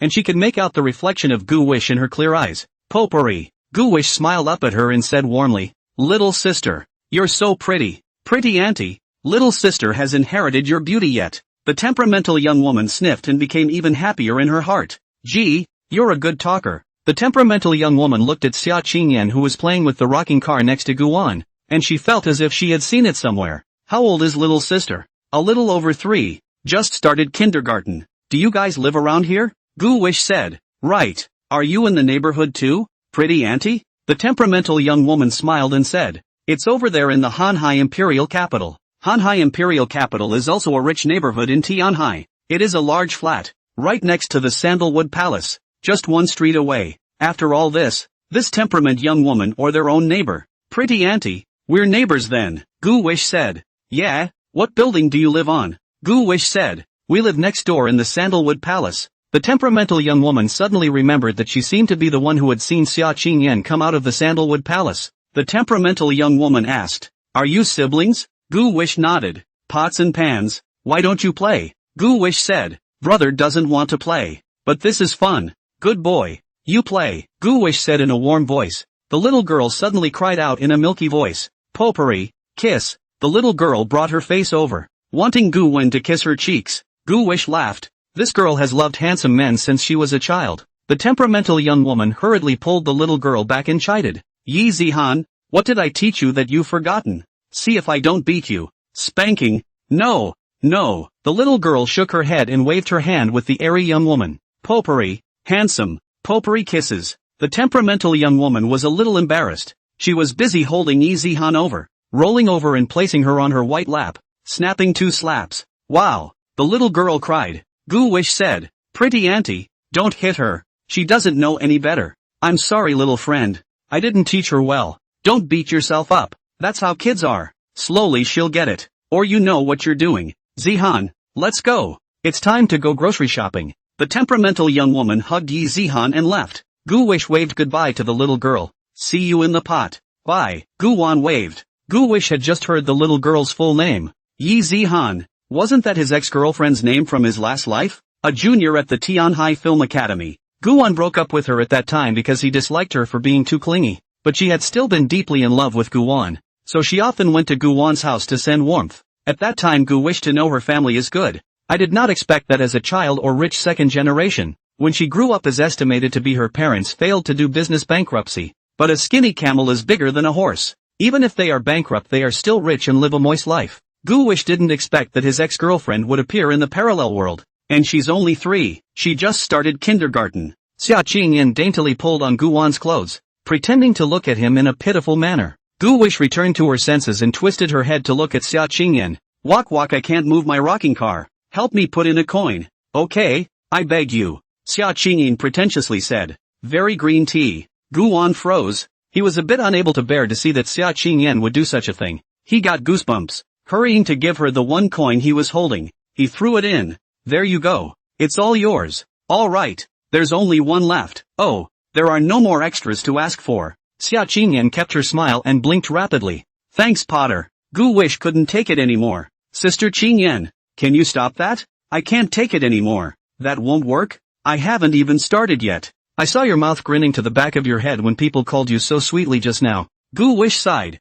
[SPEAKER 1] and she could make out the reflection of Gu Wish in her clear eyes. Potpourri. Gu Wish smiled up at her and said warmly, "Little sister, you're so pretty. Pretty auntie. Little sister has inherited your beauty yet." The temperamental young woman sniffed and became even happier in her heart. "Gee, you're a good talker." The temperamental young woman looked at Xia Qingyan, who was playing with the rocking car next to Guan, and she felt as if she had seen it somewhere. "How old is little sister?" "A little over 3. Just started kindergarten." "Do you guys live around here?" Gu Wish said. "Right. Are you in the neighborhood too, pretty auntie?" The temperamental young woman smiled and said, "It's over there in the Hanhai Imperial Capital." Hanhai Imperial Capital is also a rich neighborhood in Tianhai. It is a large flat, right next to the Sandalwood Palace, just one street away. After all this temperament young woman or their own neighbor. "Pretty auntie, we're neighbors then," Gu Wish said. "Yeah, what building do you live on?" Gu Wish said. "We live next door in the Sandalwood Palace." The temperamental young woman suddenly remembered that she seemed to be the one who had seen Xia Qingyan come out of the Sandalwood Palace. The temperamental young woman asked, "Are you siblings?" Gu Wish nodded. "Pots and pans, why don't you play?" Gu Wish said. "Brother doesn't want to play. But this is fun. Good boy. You play," Gu Wish said in a warm voice. The little girl suddenly cried out in a milky voice, "Potpourri, kiss." The little girl brought her face over, wanting Gu Wen to kiss her cheeks. Gu Wish laughed. This girl has loved handsome men since she was a child. The temperamental young woman hurriedly pulled the little girl back and chided. "Yi Zihan, what did I teach you that you've forgotten? See if I don't beat you." "Spanking? No, no." The little girl shook her head and waved her hand with the airy young woman. "Potpourri, handsome, potpourri kisses." The temperamental young woman was a little embarrassed. She was busy holding Yi Zihan over, rolling over and placing her on her white lap, snapping 2 slaps. "Wow," the little girl cried. Gu Wish said, "Pretty auntie, don't hit her. She doesn't know any better." "I'm sorry little friend. I didn't teach her well." "Don't beat yourself up. That's how kids are. Slowly she'll get it. Or you know what you're doing. Zihan, let's go. It's time to go grocery shopping." The temperamental young woman hugged Yi Zihan and left. Gu Wish waved goodbye to the little girl. "See you in the pot." "Bye." Gu Wan waved. Gu Wish had just heard the little girl's full name. Yi Zihan. Wasn't that his ex-girlfriend's name from his last life? A junior at the Tianhai Film Academy. Guan broke up with her at that time because he disliked her for being too clingy, but she had still been deeply in love with Guan, so she often went to Guan's house to send warmth. At that time Gu wished to know her family is good. I did not expect that as a child or rich second generation. When she grew up is estimated to be her parents failed to do business bankruptcy. But a skinny camel is bigger than a horse. Even if they are bankrupt they are still rich and live a moist life. Gu Wish didn't expect that his ex-girlfriend would appear in the parallel world. And she's only 3. She just started kindergarten. Xia Qingyan daintily pulled on Guwan's clothes, pretending to look at him in a pitiful manner. Gu Wish returned to her senses and twisted her head to look at Xia Qingyan. "Walk walk, I can't move my rocking car. Help me put in a coin." "Okay, I beg you," Xia Qingyan pretentiously said. "Very green tea." Guwan froze. He was a bit unable to bear to see that Xia Qingyan would do such a thing. He got goosebumps. Hurrying to give her the 1 coin he was holding, he threw it in. "There you go. It's all yours." "All right. There's only 1 left." "Oh, there are no more extras to ask for." Xia Qingyan kept her smile and blinked rapidly. "Thanks Potter." Gu Wish couldn't take it anymore. "Sister Qingyan, can you stop that? I can't take it anymore." "That won't work? I haven't even started yet." "I saw your mouth grinning to the back of your head when people called you so sweetly just now." Gu Wish sighed.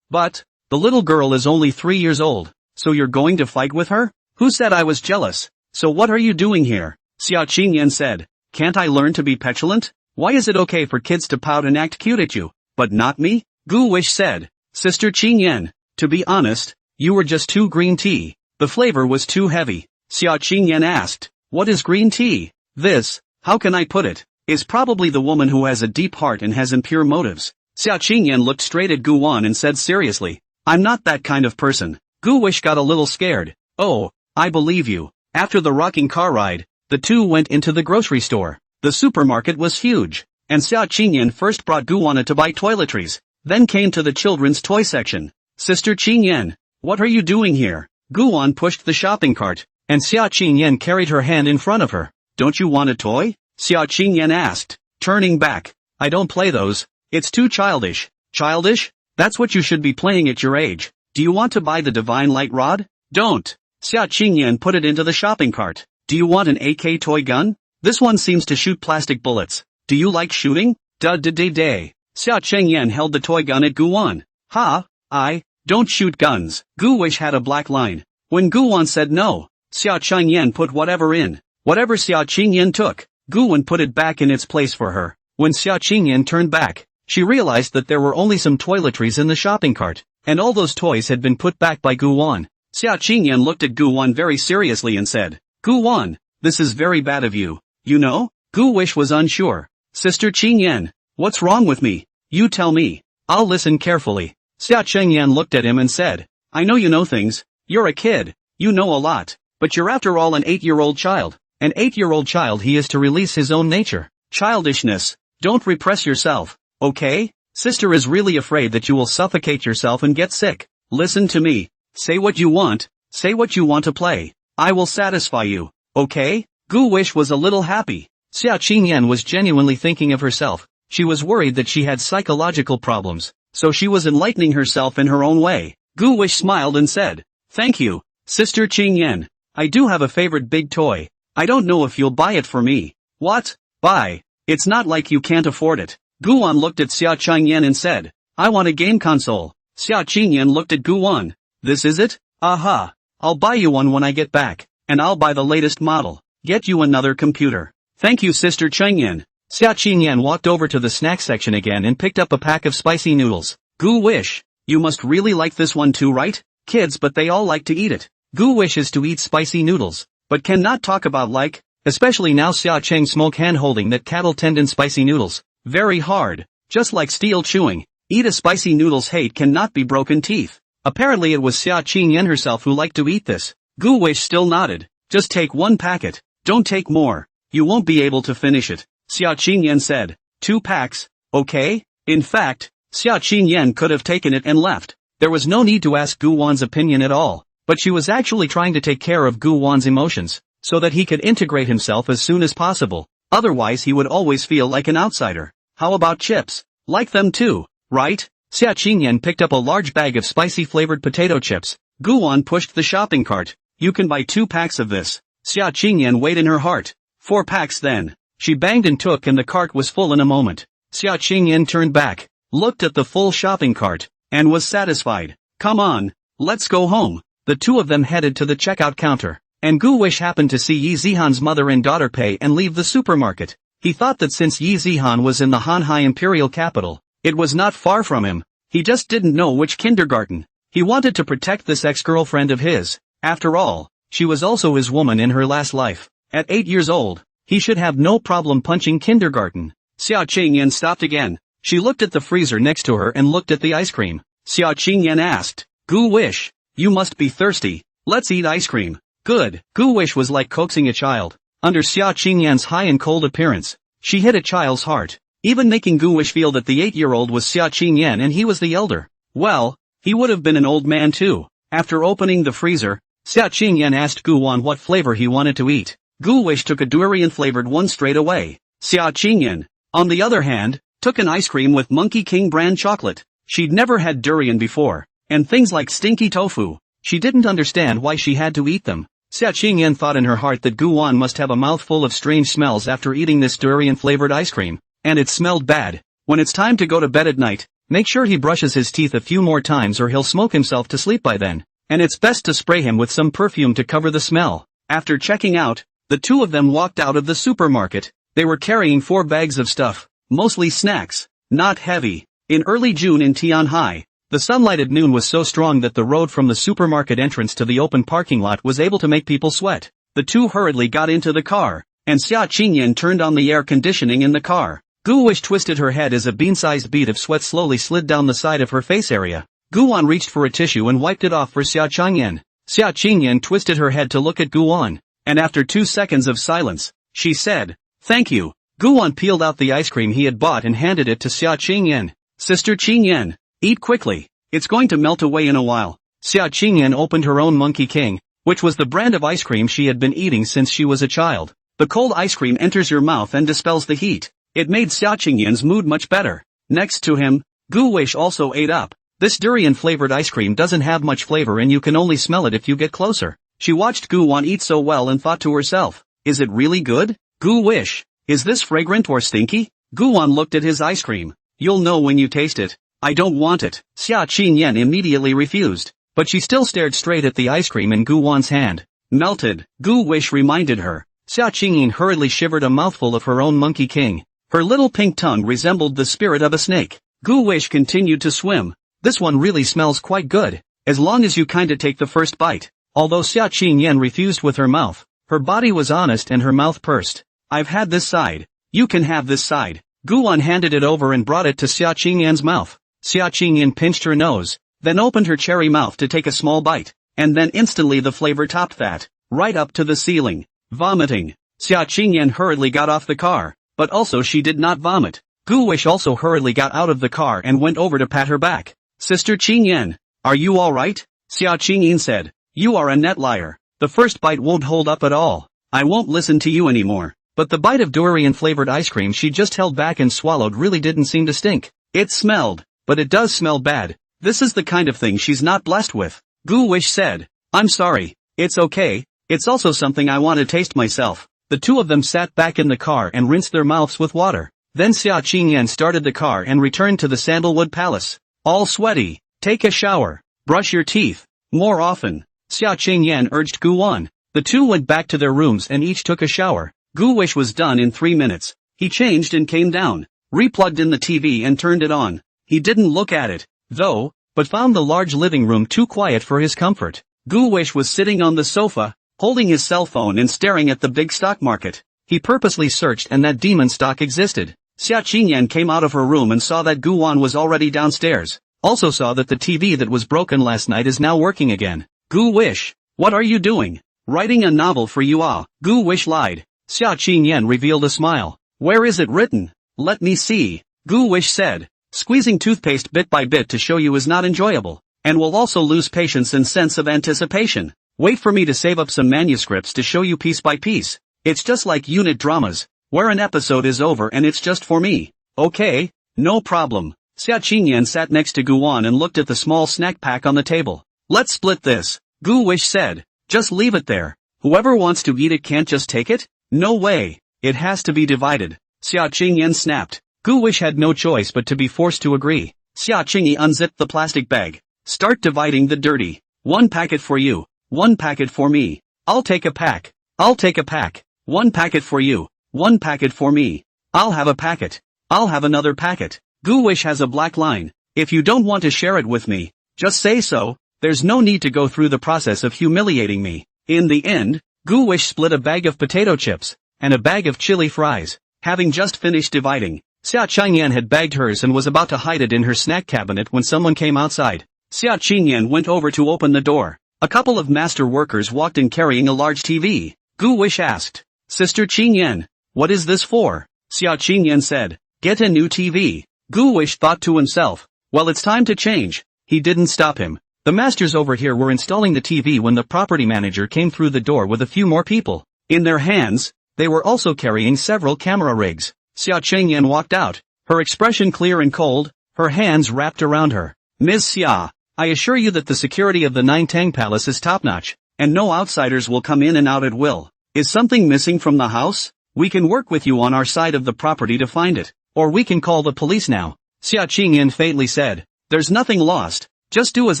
[SPEAKER 1] But, the little girl is only 3 years old, so you're going to fight with her? Who said I was jealous? So what are you doing here? Xia Qingyan said. "Can't I learn to be petulant? Why is it okay for kids to pout and act cute at you, but not me?" Gu Wish said. "Sister Qingyan, to be honest, you were just too green tea. The flavor was too heavy." Xia Qingyan asked, "What is green tea?" "This, how can I put it, is probably the woman who has a deep heart and has impure motives." Xia Qingyan looked straight at Gu Wan and said seriously, "I'm not that kind of person." Gu Wish got a little scared. "Oh, I believe you." After the rocking car ride, the two went into the grocery store. The supermarket was huge, and Xia Qingyan first brought Guwana to buy toiletries, then came to the children's toy section. "Sister Qingyan, what are you doing here?" Guwan pushed the shopping cart, and Xia Qingyan carried her hand in front of her. "Don't you want a toy?" Xia Qingyan asked, turning back. "I don't play those. It's too childish." "Childish? That's what you should be playing at your age. Do you want to buy the divine light rod?" "Don't." Xia Qingyan put it into the shopping cart. "Do you want an AK toy gun?" This one seems to shoot plastic bullets. Do you like shooting? Day. Xia Chengyan held the toy gun at Guwan. Ha, I don't shoot guns. Gu Wish had a black line. When Guwan said no, Xia Chengyan put whatever in. Whatever Xia Chengyan took, Guwan put it back in its place for her. When Xia Chengyan turned back, she realized that there were only some toiletries in the shopping cart, and all those toys had been put back by Guwan. Xia Chengyan looked at Guwan very seriously and said, Guwan, this is very bad of you. You know? Gu Wish was unsure. Sister Chengyan, what's wrong with me? You tell me. I'll listen carefully. Xia Chengyan looked at him and said, I know you know things. You're a kid. You know a lot. But you're after all an 8-year-old child. An 8-year-old child, he is to release his own nature. Childishness. Don't repress yourself. Okay? Sister is really afraid that you will suffocate yourself and get sick. Listen to me. Say what you want. Say what you want to play. I will satisfy you. Okay? Gu Wish was a little happy. Xia Chengyan was genuinely thinking of herself. She was worried that she had psychological problems, so she was enlightening herself in her own way. Gu Wish smiled and said, Thank you, Sister Chengyan. I do have a favorite big toy. I don't know if you'll buy it for me. What? Buy? It's not like you can't afford it. Guwan looked at Xia Chengyan and said, I want a game console. Xia Chengyan looked at Guwan. This is it? Aha. I'll buy you one when I get back, and I'll buy the latest model. Get you another computer. Thank you, Sister Chengyan. Xia Chengyan walked over to the snack section again and picked up a pack of spicy noodles. Gu Wish, you must really like this one too, right? Kids, but they all like to eat it. Gu wishes to eat spicy noodles, but cannot talk about like, especially now Xia Cheng smoke hand holding that cattle tendon spicy noodles. Very hard. Just like steel chewing. Eat a spicy noodles hate cannot be broken teeth. Apparently it was Xia Chengyan herself who liked to eat this. Gu Wish still nodded. Just take one packet. Don't take more. You won't be able to finish it. Xia Chengyan said. 2 packs, okay? In fact, Xia Chengyan could have taken it and left. There was no need to ask Guwan's opinion at all. But she was actually trying to take care of Guwan's emotions, so that he could integrate himself as soon as possible. Otherwise he would always feel like an outsider. How about chips? Like them too, right? Xia Chengyan picked up a large bag of spicy flavored potato chips. Guwan pushed the shopping cart. You can buy 2 packs of this. Xia Chengyan weighed in her heart. 4 packs then. She banged and took, and the cart was full in a moment. Xia Chengyan turned back, looked at the full shopping cart, and was satisfied. Come on, let's go home. The two of them headed to the checkout counter, and Gu Wish happened to see Yi Zihan's mother and daughter pay and leave the supermarket. He thought that since Yi Zihan was in the Hanhai imperial capital, it was not far from him. He just didn't know which kindergarten. He wanted to protect this ex-girlfriend of his. After all, she was also his woman in her last life. At 8 years old, he should have no problem punching kindergarten. Xia Chengyan stopped again. She looked at the freezer next to her and looked at the ice cream. Xia Chengyan asked, Gu Wish, you must be thirsty. Let's eat ice cream. Good. Gu Wish was like coaxing a child. Under Xia Chengyan's high and cold appearance, she hit a child's heart, even making Gu Wish feel that the 8-year-old was Xia Chengyan and he was the elder. Well, he would have been an old man too. After opening the freezer, Xia Chengyan asked Guwan what flavor he wanted to eat. Gu Wish took a durian-flavored one straight away. Xia Chengyan, on the other hand, took an ice cream with Monkey King brand chocolate. She'd never had durian before, and things like stinky tofu. She didn't understand why she had to eat them. Xia Chengyan thought in her heart that Guwan must have a mouthful of strange smells after eating this durian-flavored ice cream, and it smelled bad. When it's time to go to bed at night, make sure he brushes his teeth a few more times or he'll smoke himself to sleep by then, and it's best to spray him with some perfume to cover the smell. After checking out, the two of them walked out of the supermarket. They were carrying 4 bags of stuff, mostly snacks, not heavy. In early June in Tianhai, the sunlight at noon was so strong that the road from the supermarket entrance to the open parking lot was able to make people sweat. The two hurriedly got into the car, and Xia Chengyan turned on the air conditioning in the car. Gu Wish twisted her head as a bean-sized bead of sweat slowly slid down the side of her face area. Guwan reached for a tissue and wiped it off for Xia Chengyan. Xia Chengyan twisted her head to look at Guwan, and after 2 seconds of silence, she said, "Thank you." Guwan peeled out the ice cream he had bought and handed it to Xia Chengyan. "Sister Chengyan, eat quickly. It's going to melt away in a while." Xia Chengyan opened her own Monkey King, which was the brand of ice cream she had been eating since she was a child. The cold ice cream enters your mouth and dispels the heat. It made Xia Chengyan's mood much better. Next to him, Gu Wish also ate up. This durian-flavored ice cream doesn't have much flavor and you can only smell it if you get closer. She watched Guwan eat so well and thought to herself, "Is it really good?" Gu Wish, is this fragrant or stinky? Guan looked at his ice cream. You'll know when you taste it. I don't want it. Xia Qingyan immediately refused, but she still stared straight at the ice cream in Guan's hand. Melted, Gu Wish reminded her. Xia Qingyan hurriedly shivered a mouthful of her own Monkey King. Her little pink tongue resembled the spirit of a snake. Gu Wish continued to swim. This one really smells quite good, as long as you kinda take the first bite. Although Xia Qingyan refused with her mouth, her body was honest and her mouth pursed. I've had this side. You can have this side. Guan handed it over and brought it to Xia Qingyan's mouth. Xia Qingyan pinched her nose, then opened her cherry mouth to take a small bite, and then instantly the flavor topped that, right up to the ceiling. Vomiting. Xia Qingyan hurriedly got off the car, but also she did not vomit. Gu Wish also hurriedly got out of the car and went over to pat her back. Sister Qingyan, are you alright? Xia Qingyan said. You are a net liar. The first bite won't hold up at all. I won't listen to you anymore. But the bite of durian-flavored ice cream she just held back and swallowed really didn't seem to stink. It smelled, but it does smell bad. This is the kind of thing she's not blessed with. Gu Wish said. I'm sorry. It's okay. It's also something I want to taste myself. The two of them sat back in the car and rinsed their mouths with water. Then Xia Qingyan started the car and returned to the Sandalwood Palace. All sweaty. Take a shower. Brush your teeth. More often. Xia Qingyan urged Guan. The two went back to their rooms and each took a shower. Gu Wish was done in 3 minutes. He changed and came down, replugged in the TV and turned it on. He didn't look at it, though, but found the large living room too quiet for his comfort. Gu Wish was sitting on the sofa, holding his cell phone and staring at the big stock market. He purposely searched and that demon stock existed. Xia Qingyan came out of her room and saw that Guan was already downstairs. Also saw that the TV that was broken last night is now working again. Gu Wish, what are you doing? Writing a novel for you ah? Gu Wish lied. Xia Qingyan revealed a smile. Where is it written? Let me see. Gu Wish said. Squeezing toothpaste bit by bit to show you is not enjoyable, and will also lose patience and sense of anticipation. Wait for me to save up some manuscripts to show you piece by piece. It's just like unit dramas, where an episode is over and it's just for me. Okay, no problem. Xia Qingyan sat next to Guan and looked at the small snack pack on the table. Let's split this, Gu Wish said. Just leave it there. Whoever wants to eat it can't just take it? No way. It has to be divided. Xia Qingyan snapped. Gu Wish had no choice but to be forced to agree. Xia Qingyi unzipped the plastic bag. Start dividing the dirty. 1 packet for you. 1 packet for me. I'll take a pack. I'll take a pack. 1 packet for you. 1 packet for me. I'll have a packet. I'll have another packet. Gu Wish has a black line. If you don't want to share it with me, just say so. There's no need to go through the process of humiliating me. In the end, Gu Wish split a bag of potato chips, and a bag of chili fries. Having just finished dividing, Xia Qingyan had bagged hers and was about to hide it in her snack cabinet when someone came outside. Xia Qingyan went over to open the door. A couple of master workers walked in carrying a large TV. Gu Wish asked, Sister Qingyan, what is this for? Xia Qingyan said, get a new TV. Gu Wish thought to himself, well it's time to change. He didn't stop him. The masters over here were installing the TV when the property manager came through the door with a few more people. In their hands, they were also carrying several camera rigs. Xia Qingyan walked out, her expression clear and cold, her hands wrapped around her. Ms. Xia, I assure you that the security of the Nine Tang Palace is top-notch, and no outsiders will come in and out at will. Is something missing from the house? We can work with you on our side of the property to find it, or we can call the police now. Xia Qingyan faintly said, there's nothing lost. Just do as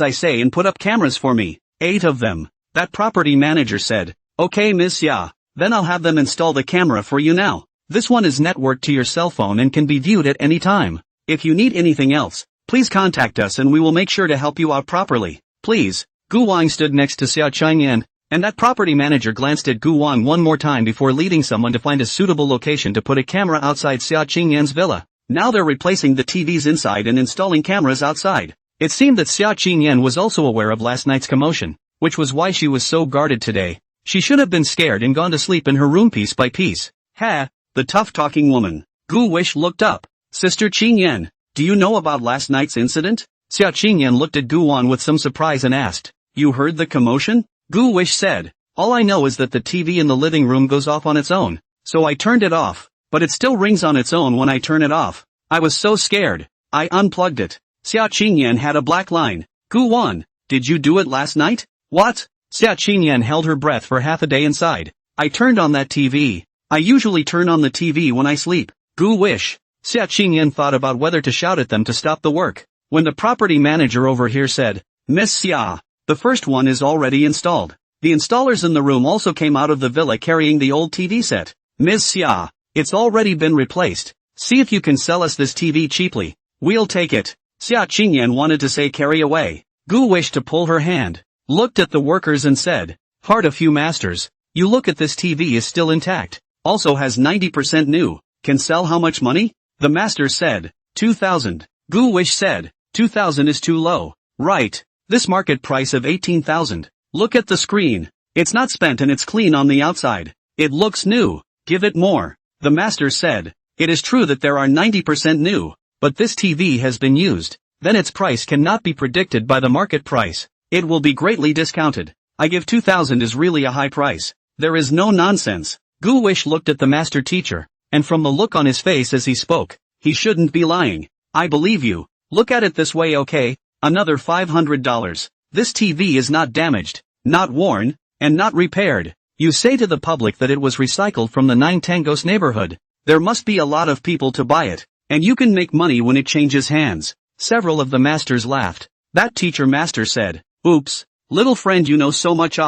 [SPEAKER 1] I say and put up cameras for me. 8 of them. That property manager said. Okay Ms. Xia, then I'll have them install the camera for you now. This one is networked to your cell phone and can be viewed at any time. If you need anything else, please contact us and we will make sure to help you out properly. Please. Gu Wang stood next to Xia Qingyan, and that property manager glanced at Gu Wang one more time before leading someone to find a suitable location to put a camera outside Xia Qingyan's villa. Now they're replacing the TVs inside and installing cameras outside. It seemed that Xia Qingyan was also aware of last night's commotion, which was why she was so guarded today. She should have been scared and gone to sleep in her room piece by piece. Ha! The tough-talking woman. Gu Wish looked up. Sister Qingyan, do you know about last night's incident? Xia Qingyan looked at Gu Wan with some surprise and asked, you heard the commotion? Gu Wish said, all I know is that the TV in the living room goes off on its own, so I turned it off, but it still rings on its own when I turn it off. I was so scared, I unplugged it. Xia Qingyan had a black line. Gu Wan, did you do it last night? What? Xia Qingyan held her breath for half a day inside. I turned on that TV. I usually turn on the TV when I sleep. Gu wish. Xia Qingyan thought about whether to shout at them to stop the work, when the property manager over here said, Miss Xia, the first one is already installed. The installers in the room also came out of the villa carrying the old TV set. Ms. Xia, it's already been replaced. See if you can sell us this TV cheaply. We'll take it. Xia Qingyan wanted to say carry away. Gu wished to pull her hand, looked at the workers and said, Heart of you masters, you look at this TV is still intact, also has 90% new, can sell how much money? The master said, 2,000. Gu wish said, 2,000 is too low. Right, this market price of 18,000. Look at the screen. It's not spent and it's clean on the outside. It looks new. Give it more. The master said, it is true that there are 90% new, but this TV has been used. Then its price cannot be predicted by the market price. It will be greatly discounted. I give 2,000 is really a high price. There is no nonsense. Gu wish looked at the master teacher, and from the look on his face as he spoke, he shouldn't be lying. I believe you. Look at it this way, okay? Another $500. This TV is not damaged, not worn, and not repaired. You say to the public that it was recycled from the Nine Tangos neighborhood. There must be a lot of people to buy it, and you can make money when it changes hands. Several of the masters laughed. That teacher master said, Oops, little friend, you know so much.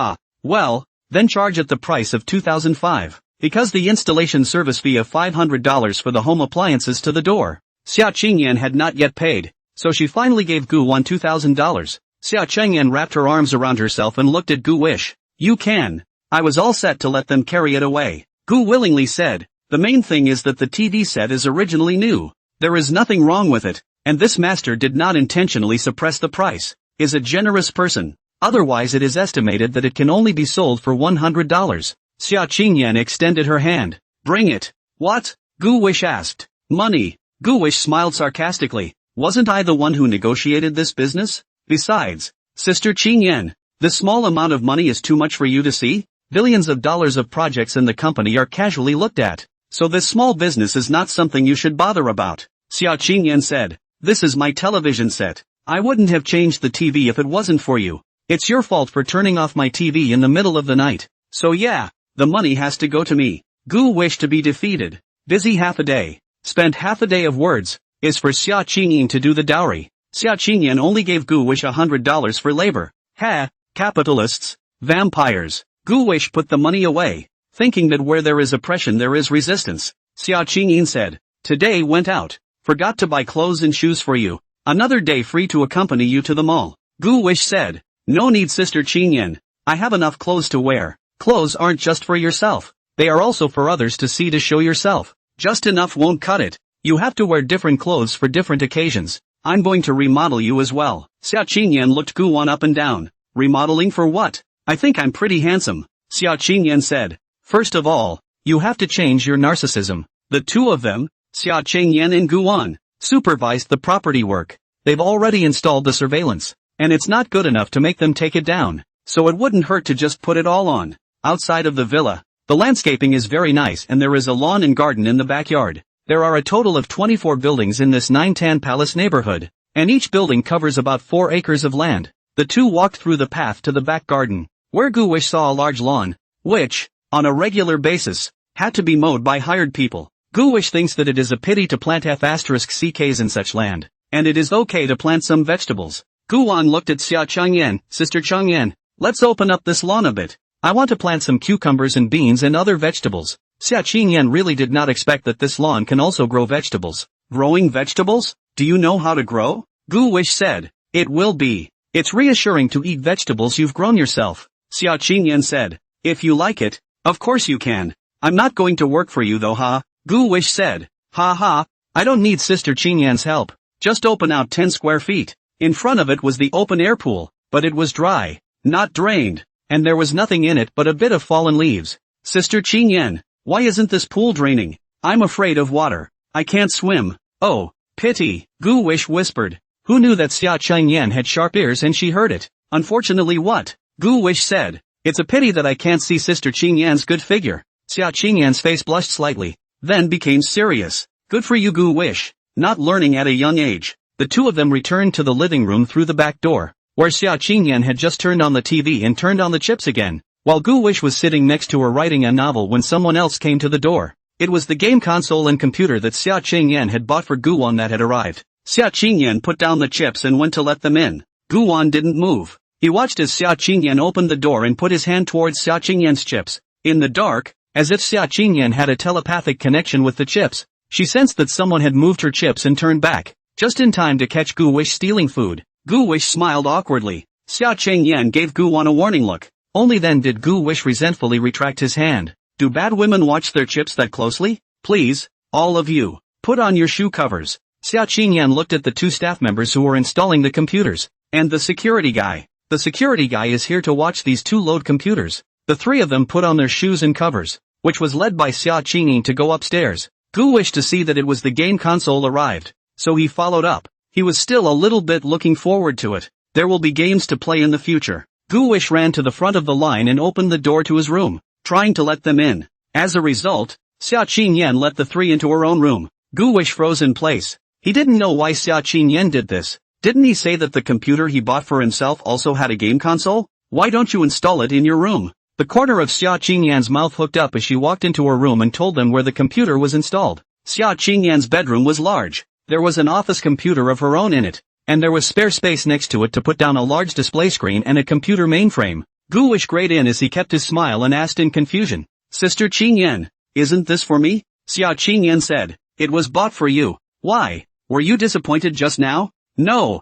[SPEAKER 1] Well, then charge at the price of 2,005. Because the installation service fee of $500 for the home appliances to the door. Xia Qingyan had not yet paid, so she finally gave Gu Wan $2,000. Xia Qingyan wrapped her arms around herself and looked at Gu wish. You can. I was all set to let them carry it away. Gu willingly said, the main thing is that the TV set is originally new. There is nothing wrong with it, and this master did not intentionally suppress the price. Is a generous person. Otherwise it is estimated that it can only be sold for $100. Xia Qingyan extended her hand. Bring it. What? Gu wish asked. Money. Gu wish smiled sarcastically. Wasn't I the one who negotiated this business? Besides, Sister Qingyan, this small amount of money is too much for you to see? Billions of dollars of projects in the company are casually looked at, so this small business is not something you should bother about. Xia Qingyan said, This is my television set. I wouldn't have changed the TV if it wasn't for you. It's your fault for turning off my TV in the middle of the night. So yeah, the money has to go to me. Gu wished to be defeated. Busy half a day. Spent half a day of words. Is for Xia Qingyan to do the dowry. Xia Qingyan only gave Gu wish $100 for labor. Ha, capitalists, vampires. Gu wish put the money away, thinking that where there is oppression there is resistance. Xia Qingyan said, Today went out. Forgot to buy clothes and shoes for you. Another day free to accompany you to the mall. Gu wish said, No need, Sister Qingyan. I have enough clothes to wear. Clothes aren't just for yourself. They are also for others to see to show yourself. Just enough won't cut it. You have to wear different clothes for different occasions. I'm going to remodel you as well. Xia Qingyan looked Gu Wan up and down. Remodeling for what? I think I'm pretty handsome. Xia Qingyan said. First of all, you have to change your narcissism. The two of them, Xia Qingyan and Gu Wan, supervised the property work. They've already installed the surveillance, and it's not good enough to make them take it down. So it wouldn't hurt to just put it all on. Outside of the villa, the landscaping is very nice and there is a lawn and garden in the backyard. There are a total of 24 buildings in this Nine Tan Palace neighborhood, and each building covers about 4 acres of land. The two walked through the path to the back garden, where Gu Wish saw a large lawn, which, on a regular basis, had to be mowed by hired people. Gu Wish thinks that it is a pity to plant f***ck's in such land, and it is okay to plant some vegetables. Gu Wan looked at Xia Changyan. Sister Changyan, let's open up this lawn a bit. I want to plant some cucumbers and beans and other vegetables. Xia Qingyan really did not expect that this lawn can also grow vegetables. Growing vegetables? Do you know how to grow? Gu Wish said. It will be. It's reassuring to eat vegetables you've grown yourself. Xia Qingyan said. If you like it, of course you can. I'm not going to work for you though, ha. Gu Wish said. Ha ha, I don't need Sister Qingyan's help. Just open out 10 square feet. In front of it was the open air pool, but it was dry, not drained, and there was nothing in it but a bit of fallen leaves. Sister Qingyan, why isn't this pool draining? I'm afraid of water. I can't swim. Oh, pity, Gu Wish whispered. Who knew that Xia Qingyan had sharp ears and she heard it? Unfortunately what? Gu Wish said. It's a pity that I can't see Sister Qingyan's good figure. Xia Qingyan's face blushed slightly, then became serious. Good for you, Gu Wish. Not learning at a young age. The two of them returned to the living room through the back door, where Xia Qingyan had just turned on the TV and turned on the chips again. while Gu Wish was sitting next to her writing a novel when someone else came to the door. It was the game console and computer that Xia Qingyan had bought for Gu Wan that had arrived. Xia Qingyan put down the chips and went to let them in. Gu Wan didn't move. He watched as Xia Qingyan opened the door and put his hand towards Xia Qingyan's chips. In the dark, as if Xia Qingyan had a telepathic connection with the chips, she sensed that someone had moved her chips and turned back, just in time to catch Gu Wish stealing food. Gu Wish smiled awkwardly. Xia Qingyan gave Gu Wan a warning look. Only then did Gu Wish resentfully retract his hand. Do bad women watch their chips that closely? Please, all of you, put on your shoe covers. Xia Qingyan looked at the two staff members who were installing the computers, and the security guy. The security guy is here to watch these two load computers. The three of them put on their shoes and covers, which was led by Xia Qingyan to go upstairs. Gu wished to see that it was the game console arrived, so he followed up. He was still a little bit looking forward to it. There will be games to play in the future. Gu Wish ran to the front of the line and opened the door to his room, trying to let them in. As a result, Xia Qingyan let the three into her own room. Gu Wish froze in place. He didn't know why Xia Qingyan did this. Didn't he say that the computer he bought for himself also had a game console? Why don't you install it in your room? The corner of Xia Qingyan's mouth hooked up as she walked into her room and told them where the computer was installed. Xia Qingyan's bedroom was large. There was an office computer of her own in it, and there was spare space next to it to put down a large display screen and a computer mainframe. Gu Wish grayed in as he kept his smile and asked in confusion, Sister Qingyan, isn't this for me? Xia Qingyan said, it was bought for you. Why? Were you disappointed just now? No.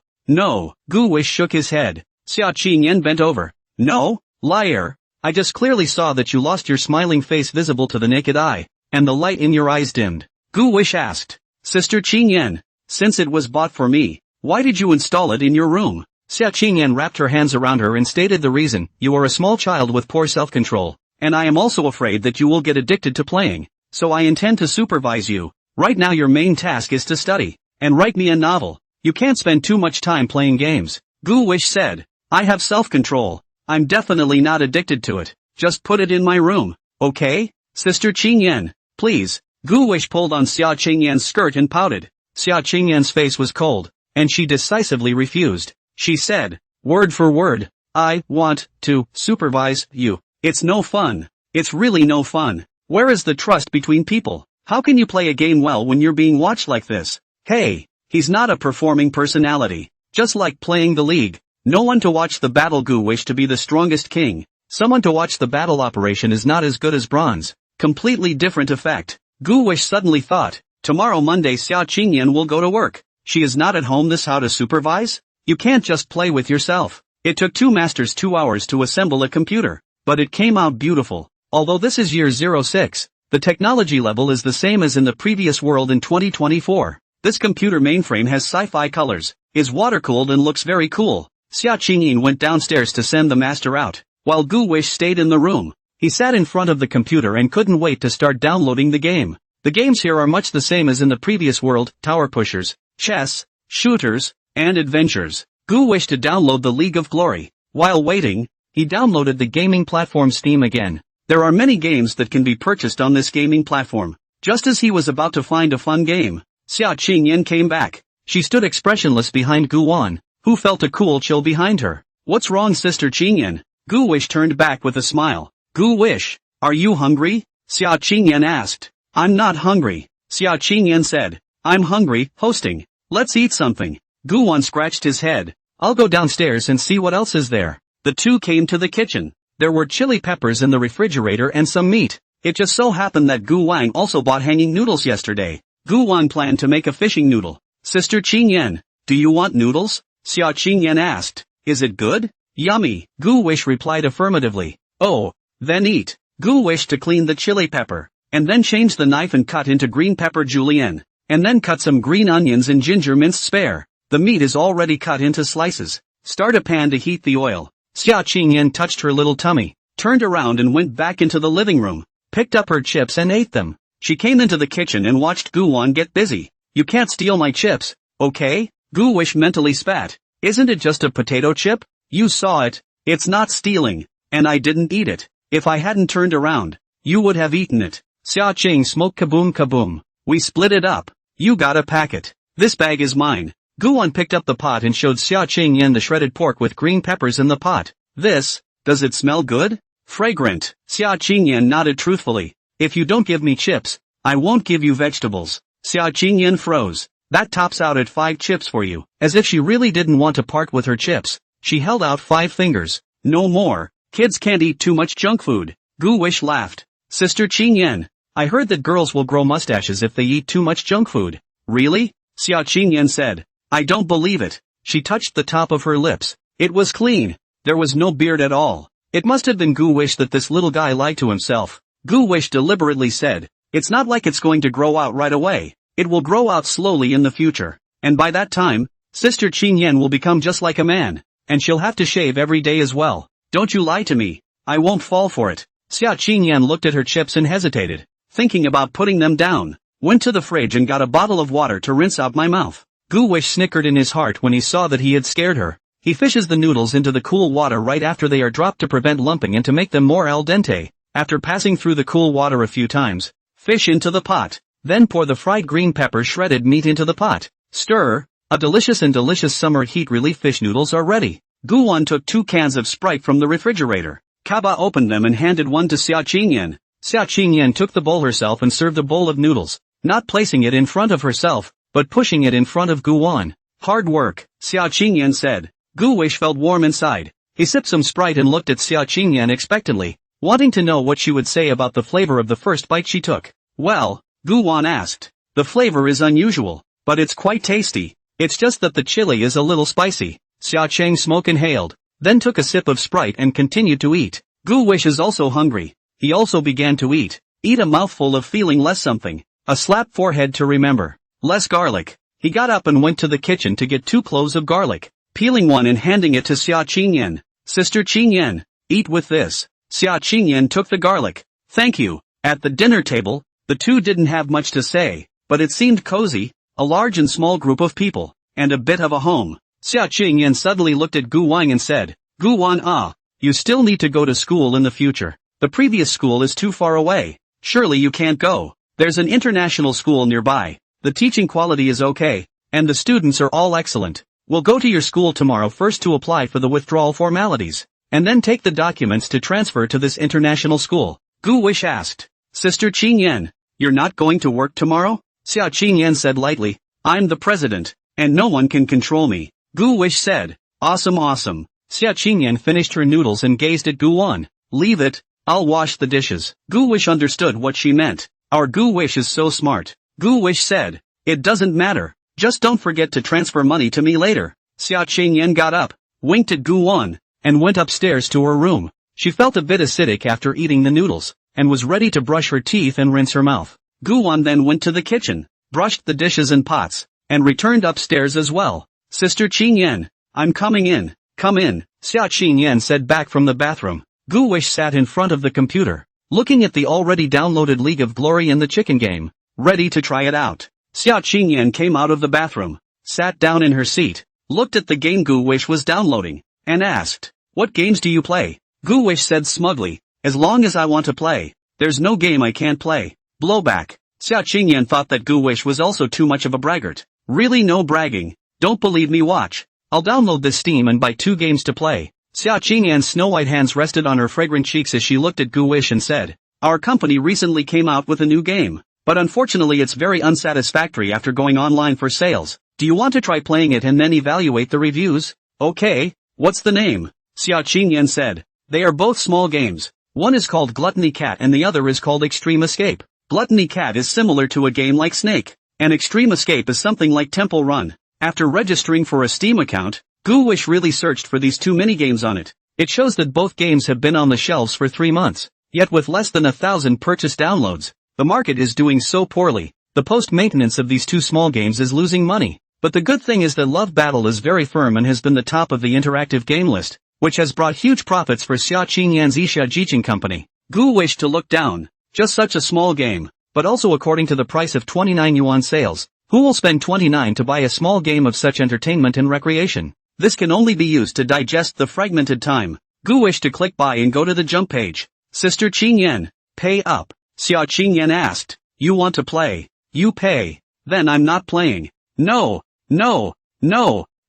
[SPEAKER 1] Gu Wish shook his head. Xia Qingyan bent over. No, liar. I just clearly saw that you lost your smiling face visible to the naked eye, and the light in your eyes dimmed. Gu Wish asked, Sister Qingyan, since it was bought for me, why did you install it in your room? Xia Qingyan wrapped her hands around her and stated the reason. You are a small child with poor self-control, and I am also afraid that you will get addicted to playing, so I intend to supervise you. Right now your main task is to study, and write me a novel. You can't spend too much time playing games. Gu Wish said, I have self-control. I'm definitely not addicted to it. Just put it in my room, okay? Sister Qingyan, please. Gu Wish pulled on Xia Qingyan's skirt and pouted. Xia Qingyan's face was cold, and she decisively refused. She said, word for word, I want to supervise you. It's no fun. It's really no fun. Where is the trust between people? How can you play a game well when you're being watched like this? Hey, he's not a performing personality. Just like playing the league. No one to watch the battle. Gu Wish to be the strongest king. Someone to watch the battle operation is not as good as bronze. Completely different effect. Gu Wish suddenly thought, tomorrow Monday Xia Qingyan will go to work. She is not at home. This how to supervise? You can't just play with yourself. It took two masters 2 hours to assemble a computer, but it came out beautiful. Although this is year 06, the technology level is the same as in the previous world in 2024. This computer mainframe has sci-fi colors, is water-cooled and looks very cool. Xia Qingyan went downstairs to send the master out, while Gu Wish stayed in the room. He sat in front of the computer and couldn't wait to start downloading the game. The games here are much the same as in the previous world, tower pushers, chess, shooters, and adventures. Gu wished to download the League of Glory. While waiting, he downloaded the gaming platform Steam again. There are many games that can be purchased on this gaming platform. Just as he was about to find a fun game, Xia Qingyan came back. She stood expressionless behind Gu Wan, who felt a cool chill behind her. What's wrong, Sister Qingyan? Gu Wish turned back with a smile. Gu Wish, are you hungry? Xia Qingyan asked. I'm not hungry. Xia Qingyan said. I'm hungry, hosting. Let's eat something. Gu Wan scratched his head. I'll go downstairs and see what else is there. The two came to the kitchen. There were chili peppers in the refrigerator and some meat. It just so happened that Gu Wang also bought hanging noodles yesterday. Gu Wan planned to make a fishing noodle. Sister Qingyan, do you want noodles? Xia Qingyan asked. Is it good? Yummy. Gu Wish replied affirmatively. Oh, then eat. Gu wished to clean the chili pepper, and then change the knife and cut into green pepper julienne, and then cut some green onions and ginger minced spare. The meat is already cut into slices. Start a pan to heat the oil. Xia Qingyan touched her little tummy, turned around and went back into the living room, picked up her chips and ate them. She came into the kitchen and watched Gu Wan get busy. You can't steal my chips, okay? Gu Wish mentally spat. Isn't it just a potato chip? You saw it. It's not stealing. And I didn't eat it. If I hadn't turned around, you would have eaten it. Xia Qing smoked kaboom kaboom. We split it up. You got a packet. This bag is mine. Gu Wan picked up the pot and showed Xia Qingyan the shredded pork with green peppers in the pot. Does it smell good? Fragrant. Xia Qingyan nodded truthfully. If you don't give me chips, I won't give you vegetables. Xia Qingyan froze. That tops out at 5 chips for you. As if she really didn't want to part with her chips, she held out 5 fingers. No more. Kids can't eat too much junk food. Gu Wish laughed. Sister Qingyan, I heard that girls will grow mustaches if they eat too much junk food. Really? Xia Qingyan said. I don't believe it. She touched the top of her lips. It was clean. There was no beard at all. It must have been Gu Wish that this little guy lied to himself. Gu Wish deliberately said, it's not like it's going to grow out right away. It will grow out slowly in the future. And by that time, Sister Qingyan will become just like a man. And she'll have to shave every day as well. Don't you lie to me. I won't fall for it. Xia Qingyan looked at her chips and hesitated, thinking about putting them down. Went to the fridge and got a bottle of water to rinse out my mouth. Gu Wish snickered in his heart when he saw that he had scared her. He fishes the noodles into the cool water right after they are dropped to prevent lumping and to make them more al dente. After passing through the cool water a few times, fish into the pot. Then pour the fried green pepper shredded meat into the pot. Stir. A delicious summer heat relief fish noodles are ready. Guwan took 2 cans of Sprite from the refrigerator. Kaba opened them and handed one to Xia Qingyan. Xia Qingyan took the bowl herself and served a bowl of noodles, not placing it in front of herself, but pushing it in front of Guwan. Hard work, Xia Qingyan said. Gu Wish felt warm inside. He sipped some Sprite and looked at Xia Qingyan expectantly, wanting to know what she would say about the flavor of the first bite she took. Well, Guwan asked. The flavor is unusual, but it's quite tasty. It's just that the chili is a little spicy. Xia Cheng smoke inhaled, then took a sip of Sprite and continued to eat. Gu Wish is also hungry. He also began to eat. Eat a mouthful of feeling less something. A slap forehead to remember. Less garlic. He got up and went to the kitchen to get 2 cloves of garlic, peeling one and handing it to Xia Qingyan. Sister Qingyan, eat with this. Xia Qingyan took the garlic. Thank you. At the dinner table, the two didn't have much to say, but it seemed cozy, a large and small group of people, and a bit of a home. Xia Qingyan suddenly looked at Gu Wang and said, Gu Wan, you still need to go to school in the future. The previous school is too far away. Surely you can't go. There's an international school nearby. The teaching quality is okay, and the students are all excellent. We'll go to your school tomorrow first to apply for the withdrawal formalities, and then take the documents to transfer to this international school. Gu Wish asked, Sister Qingyan, you're not going to work tomorrow? Xia Qingyan said lightly, I'm the president, and no one can control me. Gu Wish said, awesome. Xia Qingyan finished her noodles and gazed at Gu Wan. Leave it, I'll wash the dishes. Gu Wish understood what she meant. Our Gu Wish is so smart. Gu Wish said, it doesn't matter, just don't forget to transfer money to me later. Xia Qingyan got up, winked at Gu Wan, and went upstairs to her room. She felt a bit acidic after eating the noodles, and was ready to brush her teeth and rinse her mouth. Gu Wan then went to the kitchen, brushed the dishes and pots, and returned upstairs as well. Sister Qingyan, I'm coming in. Come in, Xia Qingyan said back from the bathroom. Gu Wish sat in front of the computer, looking at the already downloaded League of Glory and the chicken game, ready to try it out. Xia Qingyan came out of the bathroom, sat down in her seat, looked at the game Gu Wish was downloading, and asked, what games do you play? Gu Wish said smugly, as long as I want to play, there's no game I can't play. Blowback. Xia Qingyan thought that Gu Wish was also too much of a braggart. Really no bragging. Don't believe me, watch. I'll download this Steam and buy 2 games to play. Xia Qingyan's snow-white hands rested on her fragrant cheeks as she looked at Gu Wish and said, our company recently came out with a new game, but unfortunately it's very unsatisfactory after going online for sales. Do you want to try playing it and then evaluate the reviews? Okay, what's the name? Xia Qingyan said. They are both small games. One is called Gluttony Cat and the other is called Extreme Escape. Gluttony Cat is similar to a game like Snake, and Extreme Escape is something like Temple Run. After registering for a Steam account, Gu Wish really searched for these 2 minigames on it. It shows that both games have been on the shelves for 3 months, yet with less than 1,000 purchased downloads, the market is doing so poorly. The post-maintenance of these 2 small games is losing money. But the good thing is that Love Battle is very firm and has been the top of the interactive game list, which has brought huge profits for Xia Qingyan's Isha Jichin company. Gu wished to look down. Just such a small game, but also according to the price of 29 yuan sales. Who will spend 29 to buy a small game of such entertainment and recreation? This can only be used to digest the fragmented time. Gu wished to click buy and go to the jump page. Sister Qingyan, pay up. Xia Qingyan asked, you want to play? You pay. Then I'm not playing. No.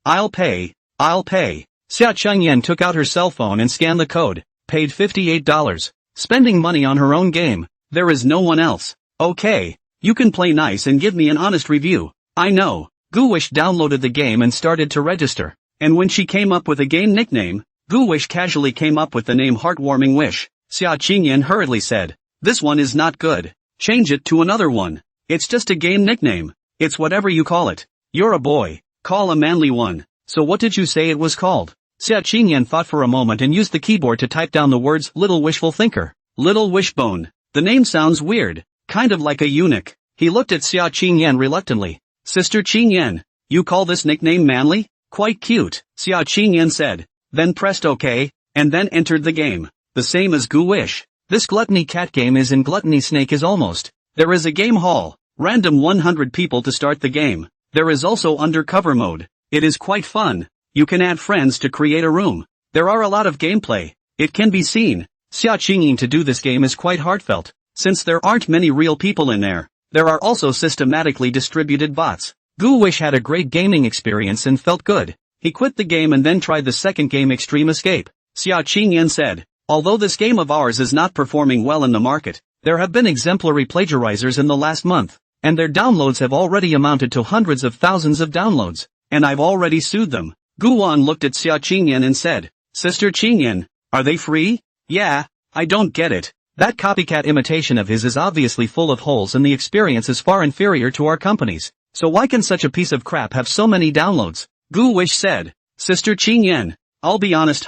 [SPEAKER 1] I'll pay. Xia Qingyan took out her cell phone and scanned the code. Paid $58. Spending money on her own game. There is no one else. Okay. You can play nice and give me an honest review. I know. Goowish downloaded the game and started to register. And when she came up with a game nickname, Goowish casually came up with the name Heartwarming Wish. Xia Qingyan hurriedly said, "This one is not good. Change it to another one. It's just a game nickname. It's whatever you call it. You're a boy. Call a manly one. So what did you say it was called?" Xia Qingyan thought for a moment and used the keyboard to type down the words Little Wishful Thinker. Little Wishbone. The name sounds weird. Kind of like a eunuch. He looked at Xia Qingyan reluctantly. "Sister Qingyan, you call this nickname manly? Quite cute," Xia Qingyan said. Then pressed OK, and then entered the game. The same as Goowish. This Gluttony Cat game is in Gluttony Snake is almost. There is a game hall. Random 100 people to start the game. There is also undercover mode. It is quite fun. You can add friends to create a room. There are a lot of gameplay. It can be seen. Xia Qingyan to do this game is quite heartfelt. Since there aren't many real people in there, there are also systematically distributed bots. Goowish had a great gaming experience and felt good. He quit the game and then tried the second game Extreme Escape. Xia Qingyan said, "Although this game of ours is not performing well in the market, there have been exemplary plagiarizers in the last month, and their downloads have already amounted to hundreds of thousands of downloads, and I've already sued them." Guwan looked at Xia Qingyan and said, "Sister Qingyan, are they free?" "Yeah, I don't get it. That copycat imitation of his is obviously full of holes and the experience is far inferior to our company's. So why can such a piece of crap have so many downloads?" Goowish said, "Sister Qingyan, I'll be honest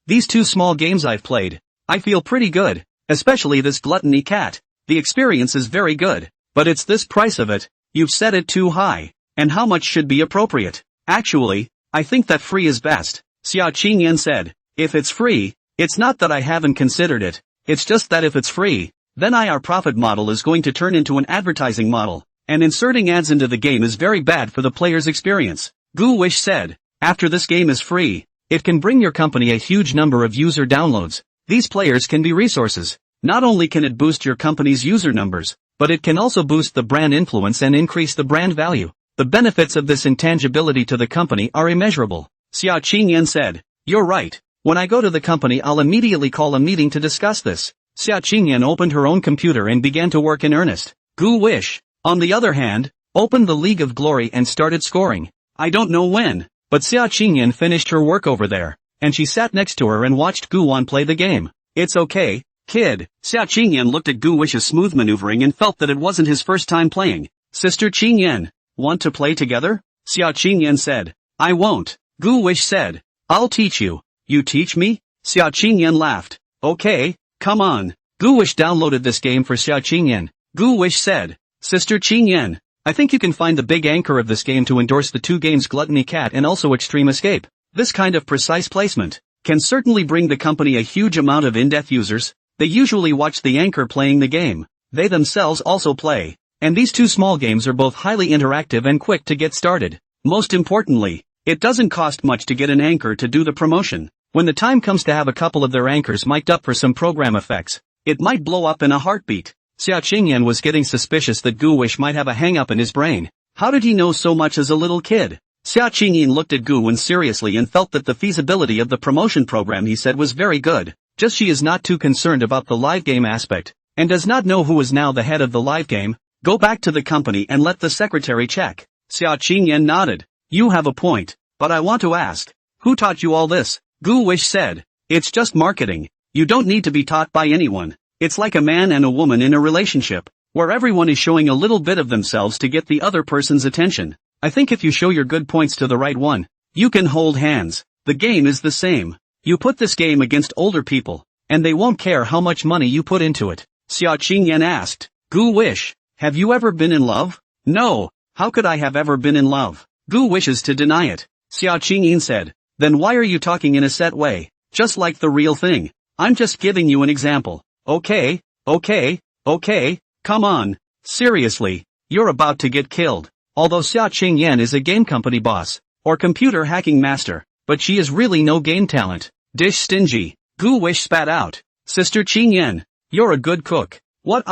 [SPEAKER 1] these two small games I've played, I feel pretty good, especially this Gluttony Cat. The experience is very good, but it's this price of it. You've set it too high, and how much should be appropriate? Actually, I think that free is best," Xia Qingyan said. "If it's free, it's not that I haven't considered it, it's just that if it's free, then our profit model is going to turn into an advertising model, and inserting ads into the game is very bad for the player's experience." Goowish said, "After this game is free, it can bring your company a huge number of user downloads. These players can be resources. Not only can it boost your company's user numbers, but it can also boost the brand influence and increase the brand value. The benefits of this intangibility to the company are immeasurable." Xia Qingyan said, "You're right. When I go to the company I'll immediately call a meeting to discuss this." Xia Qingyan opened her own computer and began to work in earnest. Goowish, on the other hand, opened the League of Glory and started scoring. I don't know when, but Xia Qingyan finished her work over there, and she sat next to her and watched Guwan play the game. "It's okay, kid." Xia Qingyan looked at Guwish's smooth maneuvering and felt that it wasn't his first time playing. "Sister Qingyan, want to play together?" Xia Qingyan said. "I won't," Guwish said. "I'll teach you." "You teach me?" Xia Qingyan laughed. "Okay, come on." Guwish downloaded this game for Xia Qingyan. Guwish said, "Sister Qingyan, I think you can find the big anchor of this game to endorse the two games Gluttony Cat and also Extreme Escape. This kind of precise placement can certainly bring the company a huge amount of in-depth users. They usually watch the anchor playing the game. They themselves also play. And these two small games are both highly interactive and quick to get started. Most importantly, it doesn't cost much to get an anchor to do the promotion. When the time comes to have a couple of their anchors mic'd up for some program effects, it might blow up in a heartbeat." Xia Qingyan was getting suspicious that Goowish might have a hang-up in his brain. How did he know so much as a little kid? Xia Qingyan looked at Guwan seriously and felt that the feasibility of the promotion program he said was very good. Just she is not too concerned about the live game aspect, and does not know who is now the head of the live game. Go back to the company and let the secretary check. Xia Qingyan nodded. "You have a point, but I want to ask, who taught you all this?" Goowish said, "It's just marketing. You don't need to be taught by anyone. It's like a man and a woman in a relationship, where everyone is showing a little bit of themselves to get the other person's attention. I think if you show your good points to the right one, you can hold hands. The game is the same. You put this game against older people, and they won't care how much money you put into it." Xia Qingyan asked, "Goowish, have you ever been in love?" "No, how could I have ever been in love?" Gu wishes to deny it. Xia Qingyin said, "Then why are you talking in a set way, just like the real thing? I'm just giving you an example." Okay, come on. Seriously, you're about to get killed. Although Xia Qingyan is a game company boss, or computer hacking master, but she is really no game talent. Dish stingy. Gu Wish spat out. Sister Qingyan, you're a good cook. What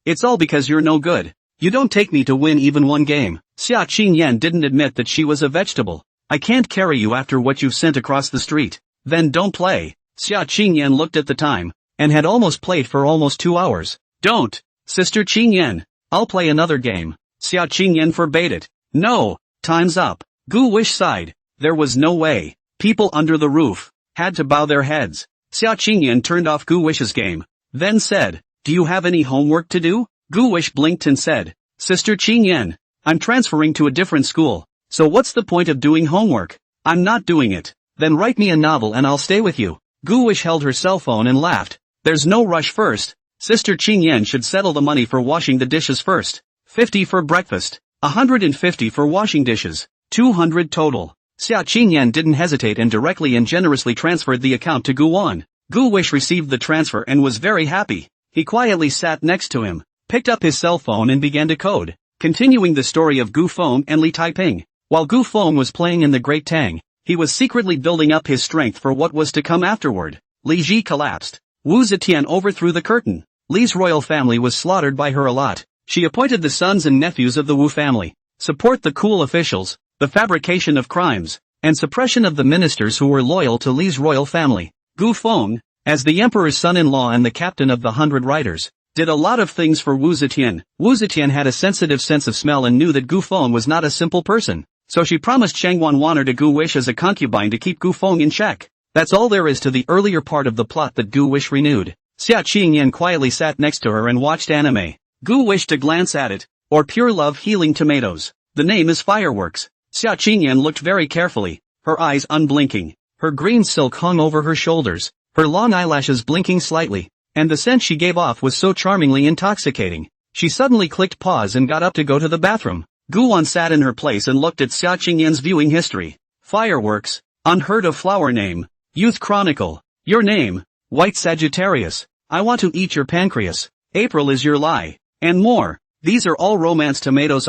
[SPEAKER 1] it's all because you're no good. You don't take me to win even one game. Xia Qingyan didn't admit that she was a vegetable. I can't carry you after what you've sent across the street. Then don't play. Xia Qingyan looked at the time, and had almost played for almost 2 hours. Don't, Sister Qingyan. I'll play another game. Xia Qingyan forbade it. No, time's up. Gu Wish sighed. There was no way. People under the roof had to bow their heads. Xia Qingyan turned off Gu Wish's game, then said, do you have any homework to do? Gu Wish blinked and said, Sister Qingyan, I'm transferring to a different school, so what's the point of doing homework? I'm not doing it. Then write me a novel and I'll stay with you. Gu Wish held her cell phone and laughed. There's no rush first. Sister Qingyan should settle the money for washing the dishes first. 50 for breakfast. 150 for washing dishes. 200 total. Xia Qingyan didn't hesitate and directly and generously transferred the account to Gu Wan. Gu Wish received the transfer and was very happy. He quietly sat next to him, picked up his cell phone and began to code, continuing the story of Gu Feng and Li Taiping. While Gu Feng was playing in the Great Tang, he was secretly building up his strength for what was to come afterward. Li Ji collapsed. Wu Zetian overthrew the curtain. Li's royal family was slaughtered by her a lot. She appointed the sons and nephews of the Wu family, support the cool officials, the fabrication of crimes, and suppression of the ministers who were loyal to Li's royal family. Gu Feng, as the emperor's son-in-law and the captain of the 100 Riders, did a lot of things for Wu Zetian. Wu Zetian had a sensitive sense of smell and knew that Gu Feng was not a simple person, so she promised Shangwan Wanner to Gu Wish as a concubine to keep Gu Feng in check. That's all there is to the earlier part of the plot that Gu Wish renewed. Xia Qingyan quietly sat next to her and watched anime. Gu wished to glance at it, or pure love healing tomatoes. The name is Fireworks. Xia Qingyan looked very carefully, her eyes unblinking. Her green silk hung over her shoulders, her long eyelashes blinking slightly, and the scent she gave off was so charmingly intoxicating. She suddenly clicked pause and got up to go to the bathroom. Gu Wan sat in her place and looked at Xia Qingyan's viewing history. Fireworks, unheard of flower name, Youth Chronicle, your name, White Sagittarius, I want to eat your pancreas, April is your lie, and more. These are all romance tomatoes.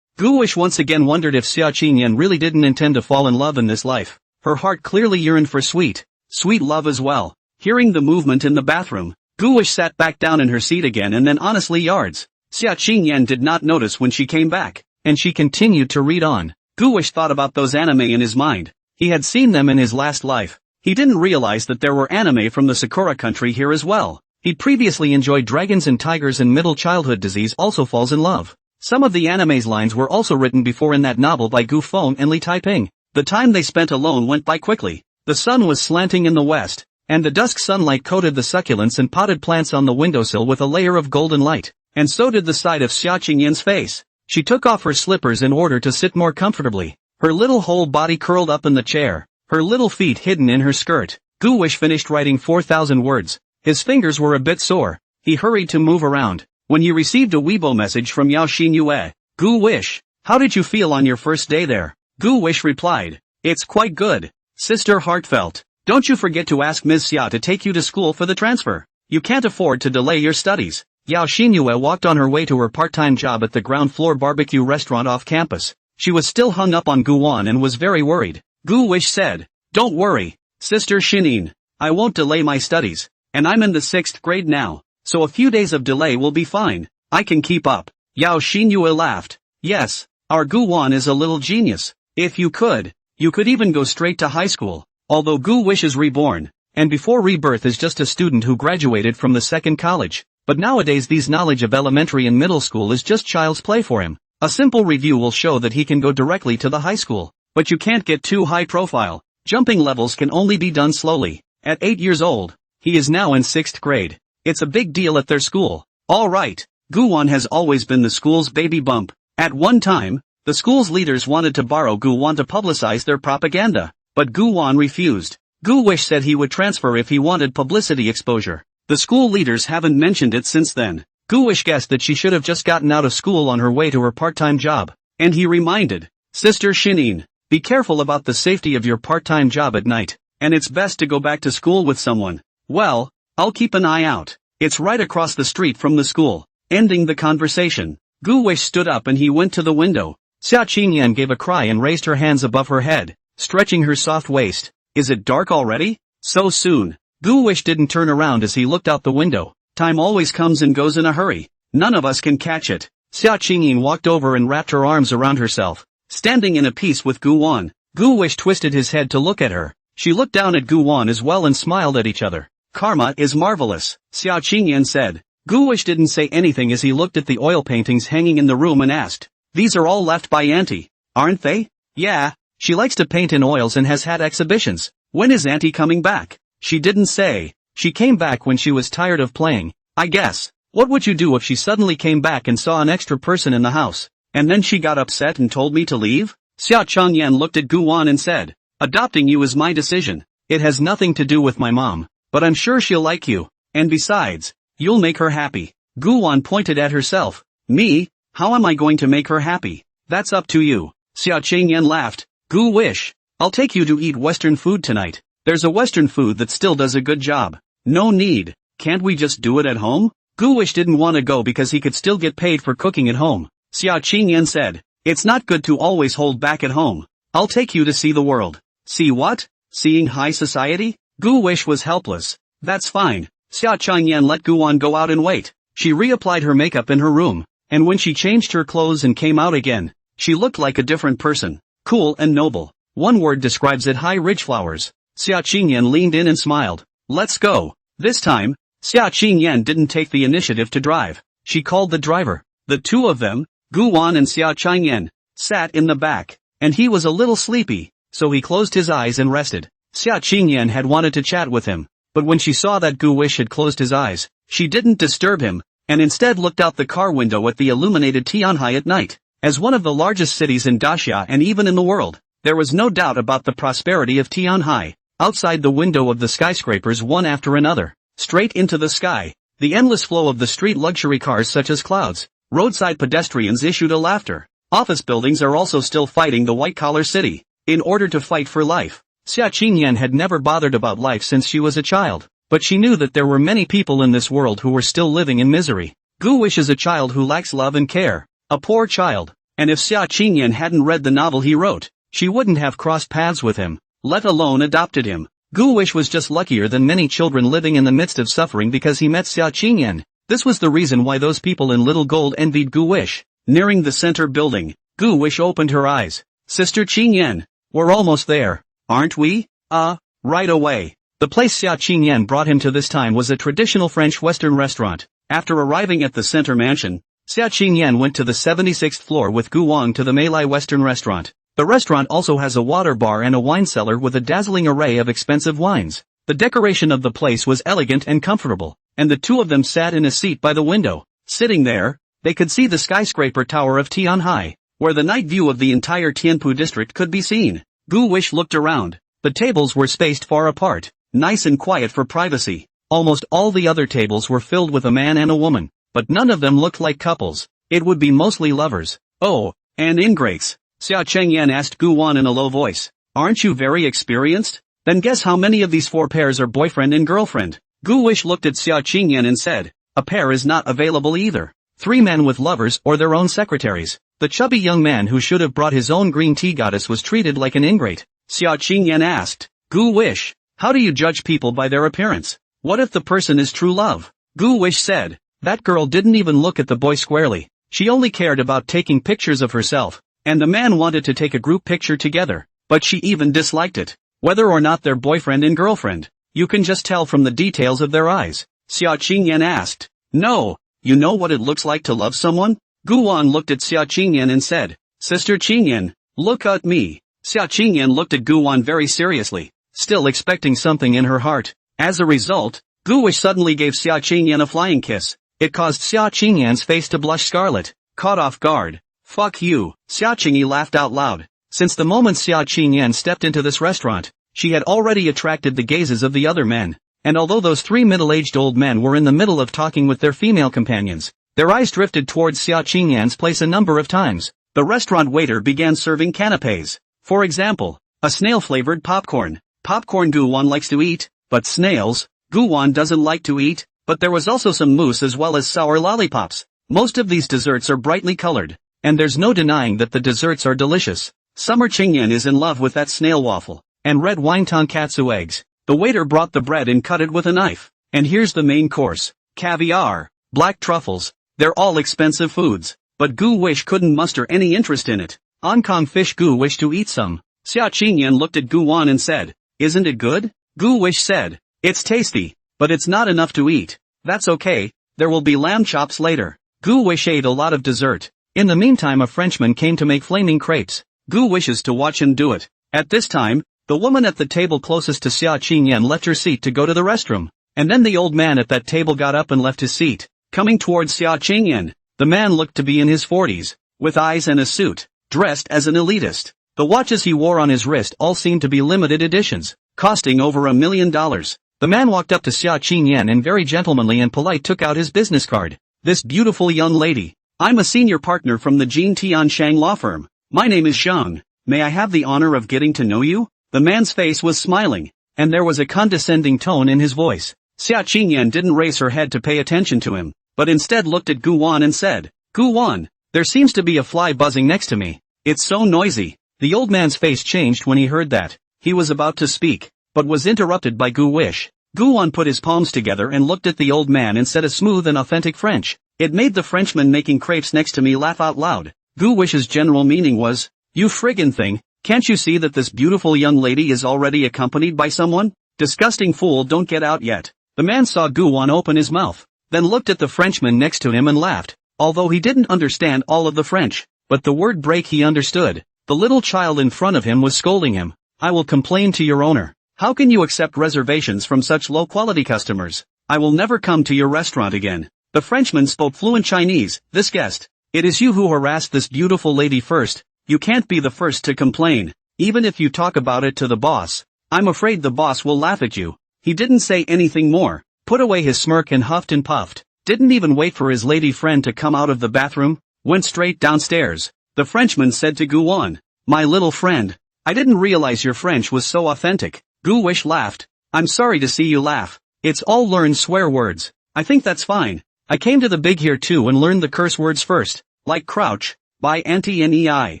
[SPEAKER 1] Gu Wish once again wondered if Xia Qingyan really didn't intend to fall in love in this life. Her heart clearly yearned for sweet love as well. Hearing the movement in the bathroom, Gu Wish sat back down in her seat again and then honestly yards. Xia Qingyan did not notice when she came back, and she continued to read on. Gu Wish thought about those anime in his mind. He had seen them in his last life. He didn't realize that there were anime from the Sakura country here as well. He'd previously enjoyed dragons and tigers, and middle childhood disease also falls in love. Some of the anime's lines were also written before in that novel by Gu Feng and Li Taiping. The time they spent alone went by quickly. The sun was slanting in the west, and the dusk sunlight coated the succulents and potted plants on the windowsill with a layer of golden light, and so did the side of Xia Qingyan's face. She took off her slippers in order to sit more comfortably, her little whole body curled up in the chair, her little feet hidden in her skirt. Gu Wish finished writing 4,000 words. His fingers were a bit sore. He hurried to move around, when he received a Weibo message from Yao Xinyue. Gu Wish, how did you feel on your first day there? Gu Wish replied, it's quite good. Sister Heartfelt, don't you forget to ask Ms. Xia to take you to school for the transfer. You can't afford to delay your studies. Yao Xinyue walked on her way to her part-time job at the ground floor barbecue restaurant off campus. She was still hung up on Gu Wan and was very worried. Gu Wish said, don't worry, Sister Shinin. I won't delay my studies, and I'm in the 6th grade now, so a few days of delay will be fine. I can keep up. Yao Xinyue laughed. Yes, our Gu Wan is a little genius. If you could even go straight to high school. Although Gu Wish is reborn, and before rebirth is just a student who graduated from the second college. But nowadays these knowledge of elementary and middle school is just child's play for him. A simple review will show that he can go directly to the high school. But you can't get too high profile. Jumping levels can only be done slowly. At 8 years old, he is now in 6th grade. It's a big deal at their school. Alright, Gu Wan has always been the school's baby bump. At one time, the school's leaders wanted to borrow Gu Wan to publicize their propaganda. But Gu Wan refused. Gu Wish said he would transfer if he wanted publicity exposure. The school leaders haven't mentioned it since then. Gu Wish guessed that she should have just gotten out of school on her way to her part-time job. And he reminded, Sister Shinin, be careful about the safety of your part-time job at night. And it's best to go back to school with someone. Well, I'll keep an eye out. It's right across the street from the school. Ending the conversation, Gu Wish stood up and he went to the window. Xia Qingyan gave a cry and raised her hands above her head, stretching her soft waist. Is it dark already? So soon. Gu Wish didn't turn around as he looked out the window. Time always comes and goes in a hurry. None of us can catch it. Xia Qingyan walked over and wrapped her arms around herself, standing in a piece with Gu Wan. Gu Wish twisted his head to look at her. She looked down at Gu Wan as well and smiled at each other. Karma is marvelous, Xiao Qingyan said. Gu Wish didn't say anything as he looked at the oil paintings hanging in the room and asked, "These are all left by Auntie, aren't they?" "Yeah, she likes to paint in oils and has had exhibitions." "When is Auntie coming back?" "She didn't say. She came back when she was tired of playing, I guess." "What would you do if she suddenly came back and saw an extra person in the house, and then she got upset and told me to leave?" Xiao Changyan looked at Gu Wan and said, "Adopting you is my decision. It has nothing to do with my mom, but I'm sure she'll like you, and besides, you'll make her happy." Gu Wan pointed at herself. "Me? How am I going to make her happy?" "That's up to you." Xiao Qingyan laughed. "Gu Wish, I'll take you to eat Western food tonight. There's a Western food that still does a good job." "No need. Can't we just do it at home?" Gu Wish didn't want to go because he could still get paid for cooking at home. Xiao Qingyan said, "It's not good to always hold back at home. I'll take you to see the world." "See what? Seeing high society?" Gu Wish was helpless. "That's fine." Xiao Changyan let Gu Wan go out and wait. She reapplied her makeup in her room, and when she changed her clothes and came out again, she looked like a different person. Cool and noble. One word describes it: high ridge flowers. Xiao Qingyan leaned in and smiled. "Let's go." This time, Xiao Qingyan didn't take the initiative to drive. She called the driver. The two of them, Gu Wan and Xiao Qingyan, sat in the back, and he was a little sleepy, so he closed his eyes and rested. Xiao Qingyan had wanted to chat with him, but when she saw that Gu Wish had closed his eyes, she didn't disturb him, and instead looked out the car window at the illuminated Tianhai at night. As one of the largest cities in Daxia and even in the world, there was no doubt about the prosperity of Tianhai. Outside the window of the skyscrapers, one after another, straight into the sky, the endless flow of the street luxury cars such as clouds. Roadside pedestrians issued a laughter. Office buildings are also still fighting the white-collar city, in order to fight for life. Xia Qingyan had never bothered about life since she was a child, but she knew that there were many people in this world who were still living in misery. Gu Wish is a child who lacks love and care, a poor child, and if Xia Qingyan hadn't read the novel he wrote, she wouldn't have crossed paths with him, let alone adopted him. Gu Wish was just luckier than many children living in the midst of suffering because he met Xia Qingyan. This was the reason why those people in Little Gold envied Gu Wish. Nearing the center building, Gu Wish opened her eyes. "Sister Qingyan, we're almost there, aren't we?" Right away." The place Xia Qingyan brought him to this time was a traditional French Western restaurant. After arriving at the center mansion, Xia Qingyan went to the 76th floor with Gu Wang to the Malay Western restaurant. The restaurant also has a water bar and a wine cellar with a dazzling array of expensive wines. The decoration of the place was elegant and comfortable, and the two of them sat in a seat by the window. Sitting there, they could see the skyscraper tower of Tianhai, where the night view of the entire Tianpu district could be seen. Gu Wish looked around. The tables were spaced far apart, nice and quiet for privacy. Almost all the other tables were filled with a man and a woman, but none of them looked like couples. It would be mostly lovers. "Oh, and ingrates," Xiao Chengyan asked Gu Wan in a low voice. "Aren't you very experienced? Then guess how many of these 4 pairs are boyfriend and girlfriend?" Gu Wish looked at Xiao Qingyan and said, "A pair is not available either. 3 men with lovers or their own secretaries." The chubby young man who should have brought his own green tea goddess was treated like an ingrate. Xiao Qingyan asked, "Gu Wish, how do you judge people by their appearance? What if the person is true love?" Gu Wish said, "That girl didn't even look at the boy squarely. She only cared about taking pictures of herself, and the man wanted to take a group picture together, but she even disliked it. Whether or not they're boyfriend and girlfriend, you can just tell from the details of their eyes." Xiao Qingyan asked, "No, you know what it looks like to love someone?" Gu Wang looked at Xiao Qingyan and said, "Sister Qingyan, look at me." Xiao Qingyan looked at Gu Wan very seriously, still expecting something in her heart. As a result, Gu Wish suddenly gave Xiao Qingyan a flying kiss. It caused Xiao Qingyan's face to blush scarlet. Caught off guard. "Fuck you." Xiao Qingyi laughed out loud. Since the moment Xiao Qingyan stepped into this restaurant, she had already attracted the gazes of the other men, and although those 3 middle-aged old men were in the middle of talking with their female companions, their eyes drifted towards Xiao Qingyan's place a number of times. The restaurant waiter began serving canapes. For example, a snail-flavored popcorn. Popcorn Gu Wan likes to eat, but snails, Gu Wan doesn't like to eat. But there was also some mousse as well as sour lollipops. Most of these desserts are brightly colored, and there's no denying that the desserts are delicious. Summer Qingyan is in love with that snail waffle, and red wine tonkatsu eggs. The waiter brought the bread and cut it with a knife. And here's the main course. Caviar, black truffles, they're all expensive foods, but Gu Wish couldn't muster any interest in it. Hong Kong fish Gu wished to eat some. Xiao Qingyan looked at Gu Wan and said, Isn't it good? Gu Wish said. It's tasty, but it's not enough to eat. That's okay, there will be lamb chops later. Gu Wish ate a lot of dessert. In the meantime a Frenchman came to make flaming crepes. Gu wishes to watch him do it. At this time, the woman at the table closest to Xia Qingyan left her seat to go to the restroom. And then the old man at that table got up and left his seat. Coming towards Xia Qingyan, the man looked to be in his 40s, with eyes and a suit, dressed as an elitist. The watches he wore on his wrist all seemed to be limited editions, costing over $1 million. The man walked up to Xia Qingyan and very gentlemanly and polite took out his business card. This beautiful young lady. I'm a senior partner from the Jin Tianshang law firm. My name is Shang. May I have the honor of getting to know you? The man's face was smiling, and there was a condescending tone in his voice. Xia Qingyan didn't raise her head to pay attention to him, but instead looked at Gu Wan and said, Gu Wan, there seems to be a fly buzzing next to me. It's so noisy. The old man's face changed when he heard that. He was about to speak, but was interrupted by Gu Wish. Gu Wan put his palms together and looked at the old man and said a smooth and authentic French. It made the Frenchman making crepes next to me laugh out loud. Gu Wish's general meaning was, you friggin' thing, can't you see that this beautiful young lady is already accompanied by someone? Disgusting fool, don't get out yet. The man saw Gu Wan open his mouth, then looked at the Frenchman next to him and laughed, although he didn't understand all of the French, but the word break he understood. The little child in front of him was scolding him. I will complain to your owner. How can you accept reservations from such low-quality customers? I will never come to your restaurant again. The Frenchman spoke fluent Chinese. This guest, it is you who harassed this beautiful lady first. You can't be the first to complain, even if you talk about it to the boss. I'm afraid the boss will laugh at you. He didn't say anything more, put away his smirk and huffed and puffed, didn't even wait for his lady friend to come out of the bathroom, went straight downstairs. The Frenchman said to Gu Wan, my little friend, I didn't realize your French was so authentic. Gu Wish laughed. I'm sorry to see you laugh. It's all learned swear words. I think that's fine. I came to the big here too and learned the curse words first, like crouch, by anti-nei.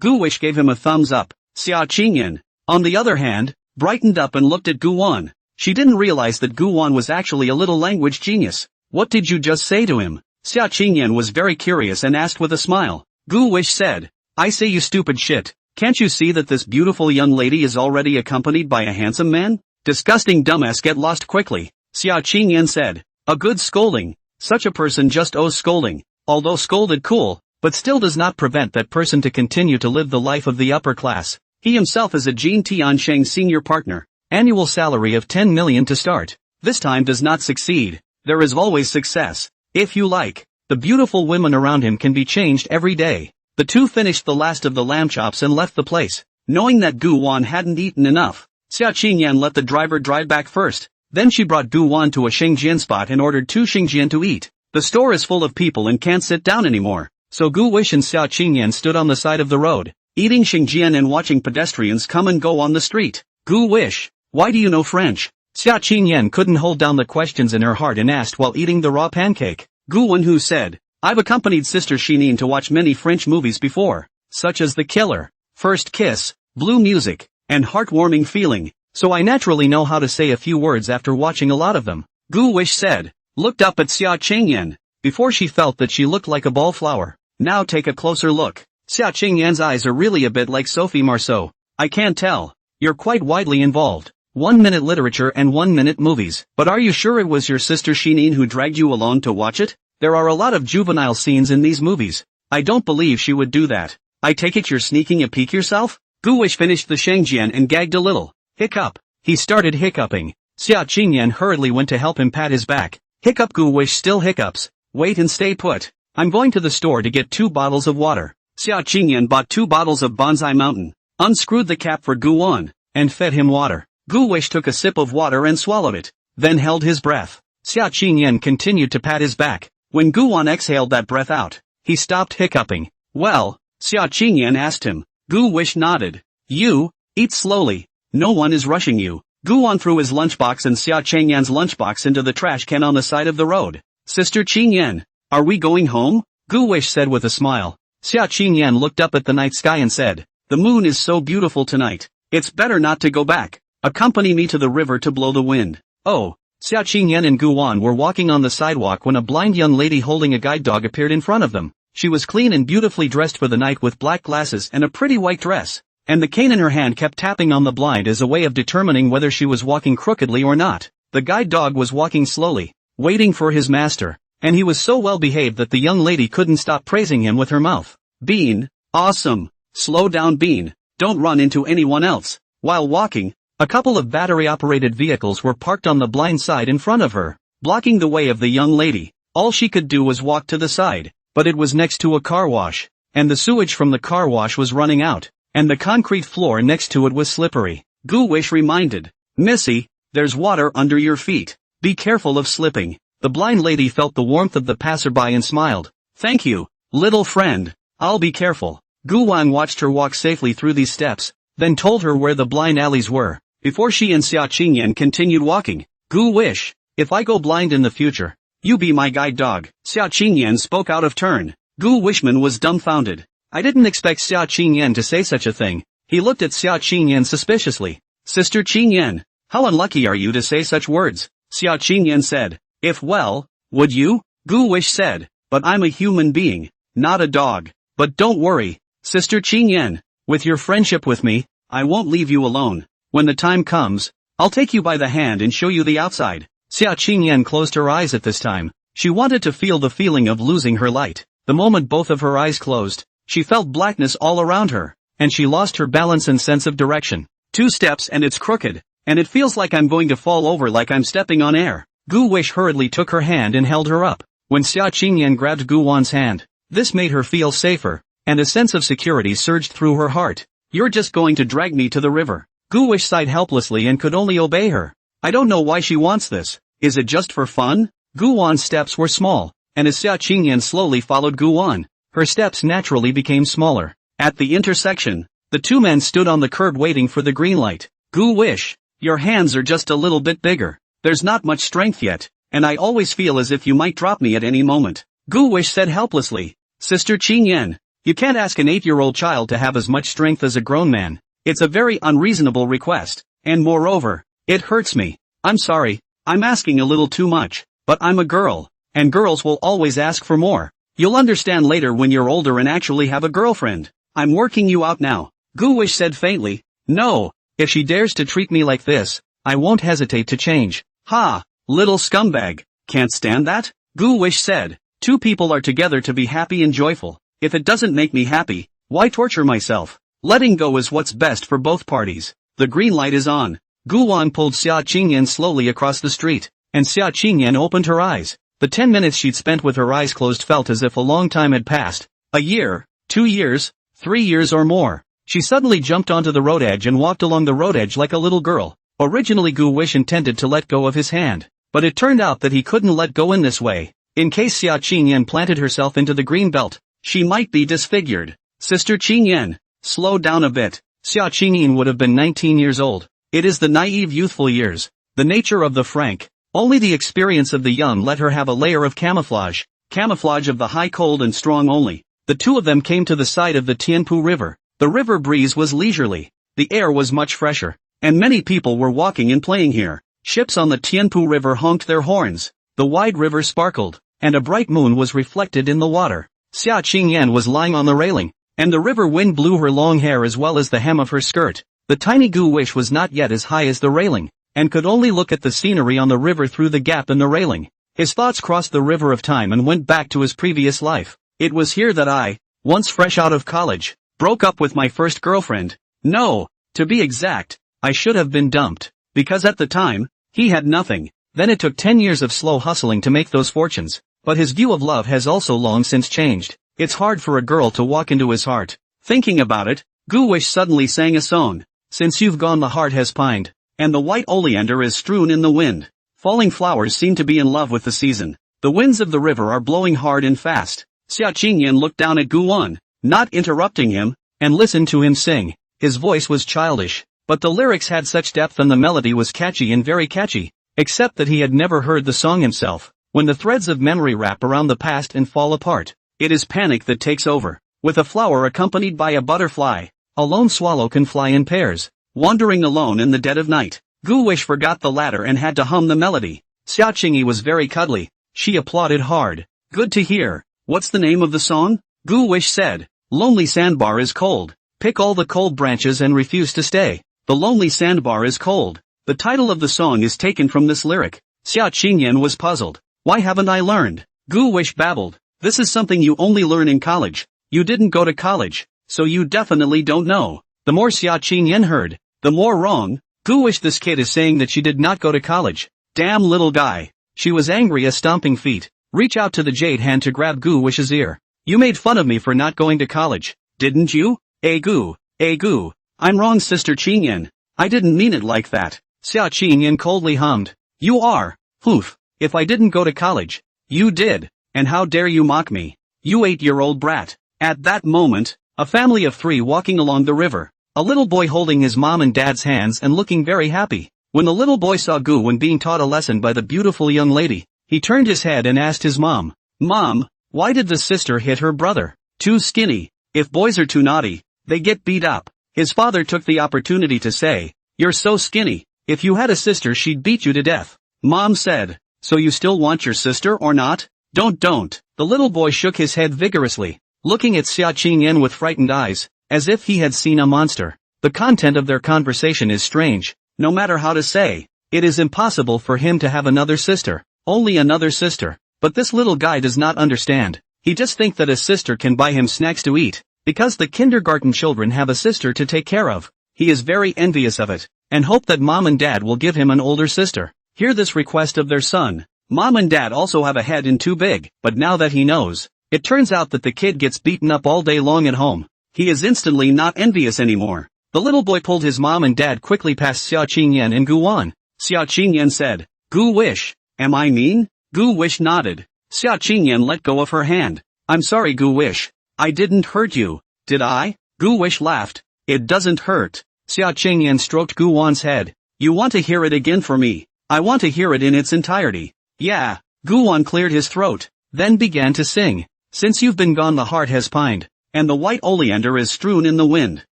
[SPEAKER 1] Gu Wish gave him a thumbs up. Xia Qingyan, on the other hand, brightened up and looked at Gu Wan. She didn't realize that Gu Wan was actually a little language genius. What did you just say to him? Xia Qingyan was very curious and asked with a smile. Gu Wish said, I say you stupid shit. Can't you see that this beautiful young lady is already accompanied by a handsome man? Disgusting dumbass, get lost quickly. Xia Qingyan said, a good scolding. Such a person just owes scolding, although scolded cool, but still does not prevent that person to continue to live the life of the upper class. He himself is a Jin Tianshang senior partner, annual salary of 10 million to start. This time does not succeed. There is always success. If you like, the beautiful women around him can be changed every day. The two finished the last of the lamb chops and left the place, knowing that Gu Wan hadn't eaten enough. Xia Qingyan let the driver drive back first. Then she brought Gu Wan to a Xingjian spot and ordered 2 Xingjian to eat. The store is full of people and can't sit down anymore, so Gu Wish and Xia Qingyan stood on the side of the road, eating Xingjian and watching pedestrians come and go on the street. Gu Wish, why do you know French? Xia Qingyan couldn't hold down the questions in her heart and asked while eating the raw pancake. Gu Wenhu said, I've accompanied Sister Shinin to watch many French movies before, such as The Killer, First Kiss, Blue Music, and Heartwarming Feeling, so I naturally know how to say a few words after watching a lot of them. Gu Wish said, looked up at Xia Qingyan. Before she felt that she looked like a ball flower. Now take a closer look. Xia Qingyan's eyes are really a bit like Sophie Marceau. I can't tell. You're quite widely involved. 1-minute literature and 1-minute movies. But are you sure it was your sister Shinin who dragged you along to watch it? There are a lot of juvenile scenes in these movies. I don't believe she would do that. I take it you're sneaking a peek yourself? Gu Wish finished the Shengjian and gagged a little. Hiccup. He started hiccuping. Xia Qingyan hurriedly went to help him pat his back. Hiccup. Gu Wish still hiccups. Wait and stay put. I'm going to the store to get 2 bottles of water. Xia Qingyan bought 2 bottles of Bonsai Mountain, unscrewed the cap for Gu Wan, and fed him water. Gu Wish took a sip of water and swallowed it, then held his breath. Xia Qingyan continued to pat his back. When Gu Wan exhaled that breath out, he stopped hiccuping. Well? Xia Qingyan asked him. Gu Wish nodded. You, eat slowly. No one is rushing you. Gu Wan threw his lunchbox and Xia Qingyan's lunchbox into the trash can on the side of the road. Sister Qingyan, are we going home? Gu Wish said with a smile. Xia Qingyan looked up at the night sky and said, the moon is so beautiful tonight. It's better not to go back. Accompany me to the river to blow the wind. Oh. Xia Qingyan and Gu Wan were walking on the sidewalk when a blind young lady holding a guide dog appeared in front of them. She was clean and beautifully dressed for the night with black glasses and a pretty white dress. and the cane in her hand kept tapping on the blind as a way of determining whether she was walking crookedly or not. The guide dog was walking slowly, waiting for his master, and he was so well behaved that the young lady couldn't stop praising him with her mouth. Bean, awesome. Slow down, Bean. Don't run into anyone else. While walking, a couple of battery-operated vehicles were parked on the blind side in front of her, blocking the way of the young lady. All she could do was walk to the side, but it was next to a car wash, and the sewage from the car wash was running out, and the concrete floor next to it was slippery. Gu-wish reminded, Missy, there's water under your feet. Be careful of slipping. The blind lady felt the warmth of the passerby and smiled. Thank you, little friend. I'll be careful. Gu-wang watched her walk safely through these steps, then told her where the blind alleys were, before she and Xia Qingyan continued walking. Gu-wish, if I go blind in the future, you be my guide dog. Xia Qingyan spoke out of turn. Gu-wishman was dumbfounded. I didn't expect Xia Qingyan to say such a thing. He looked at Xia Qingyan suspiciously. Sister Qingyan, how unlucky are you to say such words? Xia Qingyan said. If well, would you? Gu-wish said. But I'm a human being, not a dog. But don't worry, Sister Qingyan. With your friendship with me, I won't leave you alone. When the time comes, I'll take you by the hand and show you the outside. Xia Qingyan closed her eyes at this time. She wanted to feel the feeling of losing her light. The moment both of her eyes closed, she felt blackness all around her, and she lost her balance and sense of direction. 2 steps and it's crooked, and it feels like I'm going to fall over like I'm stepping on air. Gu-wish hurriedly took her hand and held her up. When Xia Qingyan grabbed Gu-wan's hand, this made her feel safer, and a sense of security surged through her heart. You're just going to drag me to the river. Gu-wish sighed helplessly and could only obey her. I don't know why she wants this. Is it just for fun? Gu-wan's steps were small, and as Xia Qingyan slowly followed Gu-wan, her steps naturally became smaller. At the intersection, the 2 men stood on the curb waiting for the green light. Gu-wish, your hands are just a little bit bigger. There's not much strength yet, and I always feel as if you might drop me at any moment. Gu-wish said helplessly. Sister Qingyan, you can't ask an 8-year-old child to have as much strength as a grown man. It's a very unreasonable request, and moreover, it hurts me. I'm sorry, I'm asking a little too much, but I'm a girl, and girls will always ask for more. You'll understand later when you're older and actually have a girlfriend. I'm working you out now. Gu-wish said faintly. No, if she dares to treat me like this, I won't hesitate to change. Ha, little scumbag. Can't stand that? Gu-wish said. 2 people are together to be happy and joyful. If it doesn't make me happy, why torture myself? Letting go is what's best for both parties. The green light is on. Gu-wan pulled Xia Qingyan slowly across the street, and Xia Qingyan opened her eyes. The 10 minutes she'd spent with her eyes closed felt as if a long time had passed. A year, 2 years, 3 years or more. She suddenly jumped onto the road edge and walked along the road edge like a little girl. Originally Gu-wish intended to let go of his hand, but it turned out that he couldn't let go in this way. In case Xia Qingyan planted herself into the green belt, she might be disfigured. Sister Qingyan, slow down a bit. Xia Qingyan would have been 19 years old. It is the naive youthful years, the nature of the frank. Only the experience of the young let her have a layer of camouflage of the high cold and strong only. The 2 of them came to the side of the Tianpu River. The river breeze was leisurely. The air was much fresher, and many people were walking and playing here. Ships on the Tianpu River honked their horns. The wide river sparkled, and a bright moon was reflected in the water. Xia Qingyan was lying on the railing, and the river wind blew her long hair as well as the hem of her skirt. The tiny Gu-wish was not yet as high as the railing, and could only look at the scenery on the river through the gap in the railing. His thoughts crossed the river of time and went back to his previous life. It was here that I, once fresh out of college, broke up with my first girlfriend. No, to be exact, I should have been dumped, because at the time, he had nothing. Then it took 10 years of slow hustling to make those fortunes, but his view of love has also long since changed. It's hard for a girl to walk into his heart. Thinking about it, Gu-wish suddenly sang a song. Since you've gone the heart has pined, and the white oleander is strewn in the wind. Falling flowers seem to be in love with the season. The winds of the river are blowing hard and fast. Xia Qingyan looked down at Gu-wan, not interrupting him, and listened to him sing. His voice was childish, but the lyrics had such depth and the melody was catchy and very catchy, except that he had never heard the song himself. When the threads of memory wrap around the past and fall apart, it is panic that takes over. With a flower accompanied by a butterfly, a lone swallow can fly in pairs, wandering alone in the dead of night. Gu-wish forgot the latter and had to hum the melody. Xia Qingyi was very cuddly. She applauded hard. Good to hear. What's the name of the song? Gu-wish said. Lonely sandbar is cold. Pick all the cold branches and refuse to stay. The lonely sandbar is cold. The title of the song is taken from this lyric. Xia Qingyan was puzzled. Why haven't I learned? Gu Wish babbled. This is something you only learn in college. You didn't go to college, so you definitely don't know. The more Xia Qingyan heard, the more wrong. Gu Wish, this kid is saying that she did not go to college. Damn little guy. She was angry as stomping feet. Reach out to the jade hand to grab Gu Wish's ear. You made fun of me for not going to college, didn't you? Gu. I'm wrong, Sister Qingyan. I didn't mean it like that. Xia Qingyan coldly hummed. You are. Poof. If I didn't go to college, you did. And how dare you mock me? You 8-year-old brat. At that moment, a family of 3 walking along the river. A little boy holding his mom and dad's hands and looking very happy. When the little boy saw Gu Wen being taught a lesson by the beautiful young lady, he turned his head and asked his mom, Mom, why did the sister hit her brother? Too skinny. If boys are too naughty, they get beat up. His father took the opportunity to say, You're so skinny. If you had a sister, she'd beat you to death. Mom said, So you still want your sister or not? Don't. The little boy shook his head vigorously, looking at Xia Qingyan with frightened eyes, as if he had seen a monster. The content of their conversation is strange. No matter how to say, it is impossible for him to have another sister, only another sister. But this little guy does not understand. He just thinks that a sister can buy him snacks to eat, because the kindergarten children have a sister to take care of. He is very envious of it, and hope that mom and dad will give him an older sister. Hear this request of their son. Mom and dad also have a head in too big, but now that he knows, it turns out that the kid gets beaten up all day long at home. He is instantly not envious anymore. The little boy pulled his mom and dad quickly past Xia Qingyan and Gu Wan. Xia Qingyan said, Gu Wish, am I mean? Gu Wish nodded. Xia Qingyan let go of her hand. I'm sorry, Gu Wish. I didn't hurt you, did I? Gu Wish laughed. It doesn't hurt. Xia Qingyan stroked Gu Wan's head. You want to hear it again for me? I want to hear it in its entirety. Yeah. Gu Wan cleared his throat, then began to sing. Since you've been gone, the heart has pined, and the white oleander is strewn in the wind.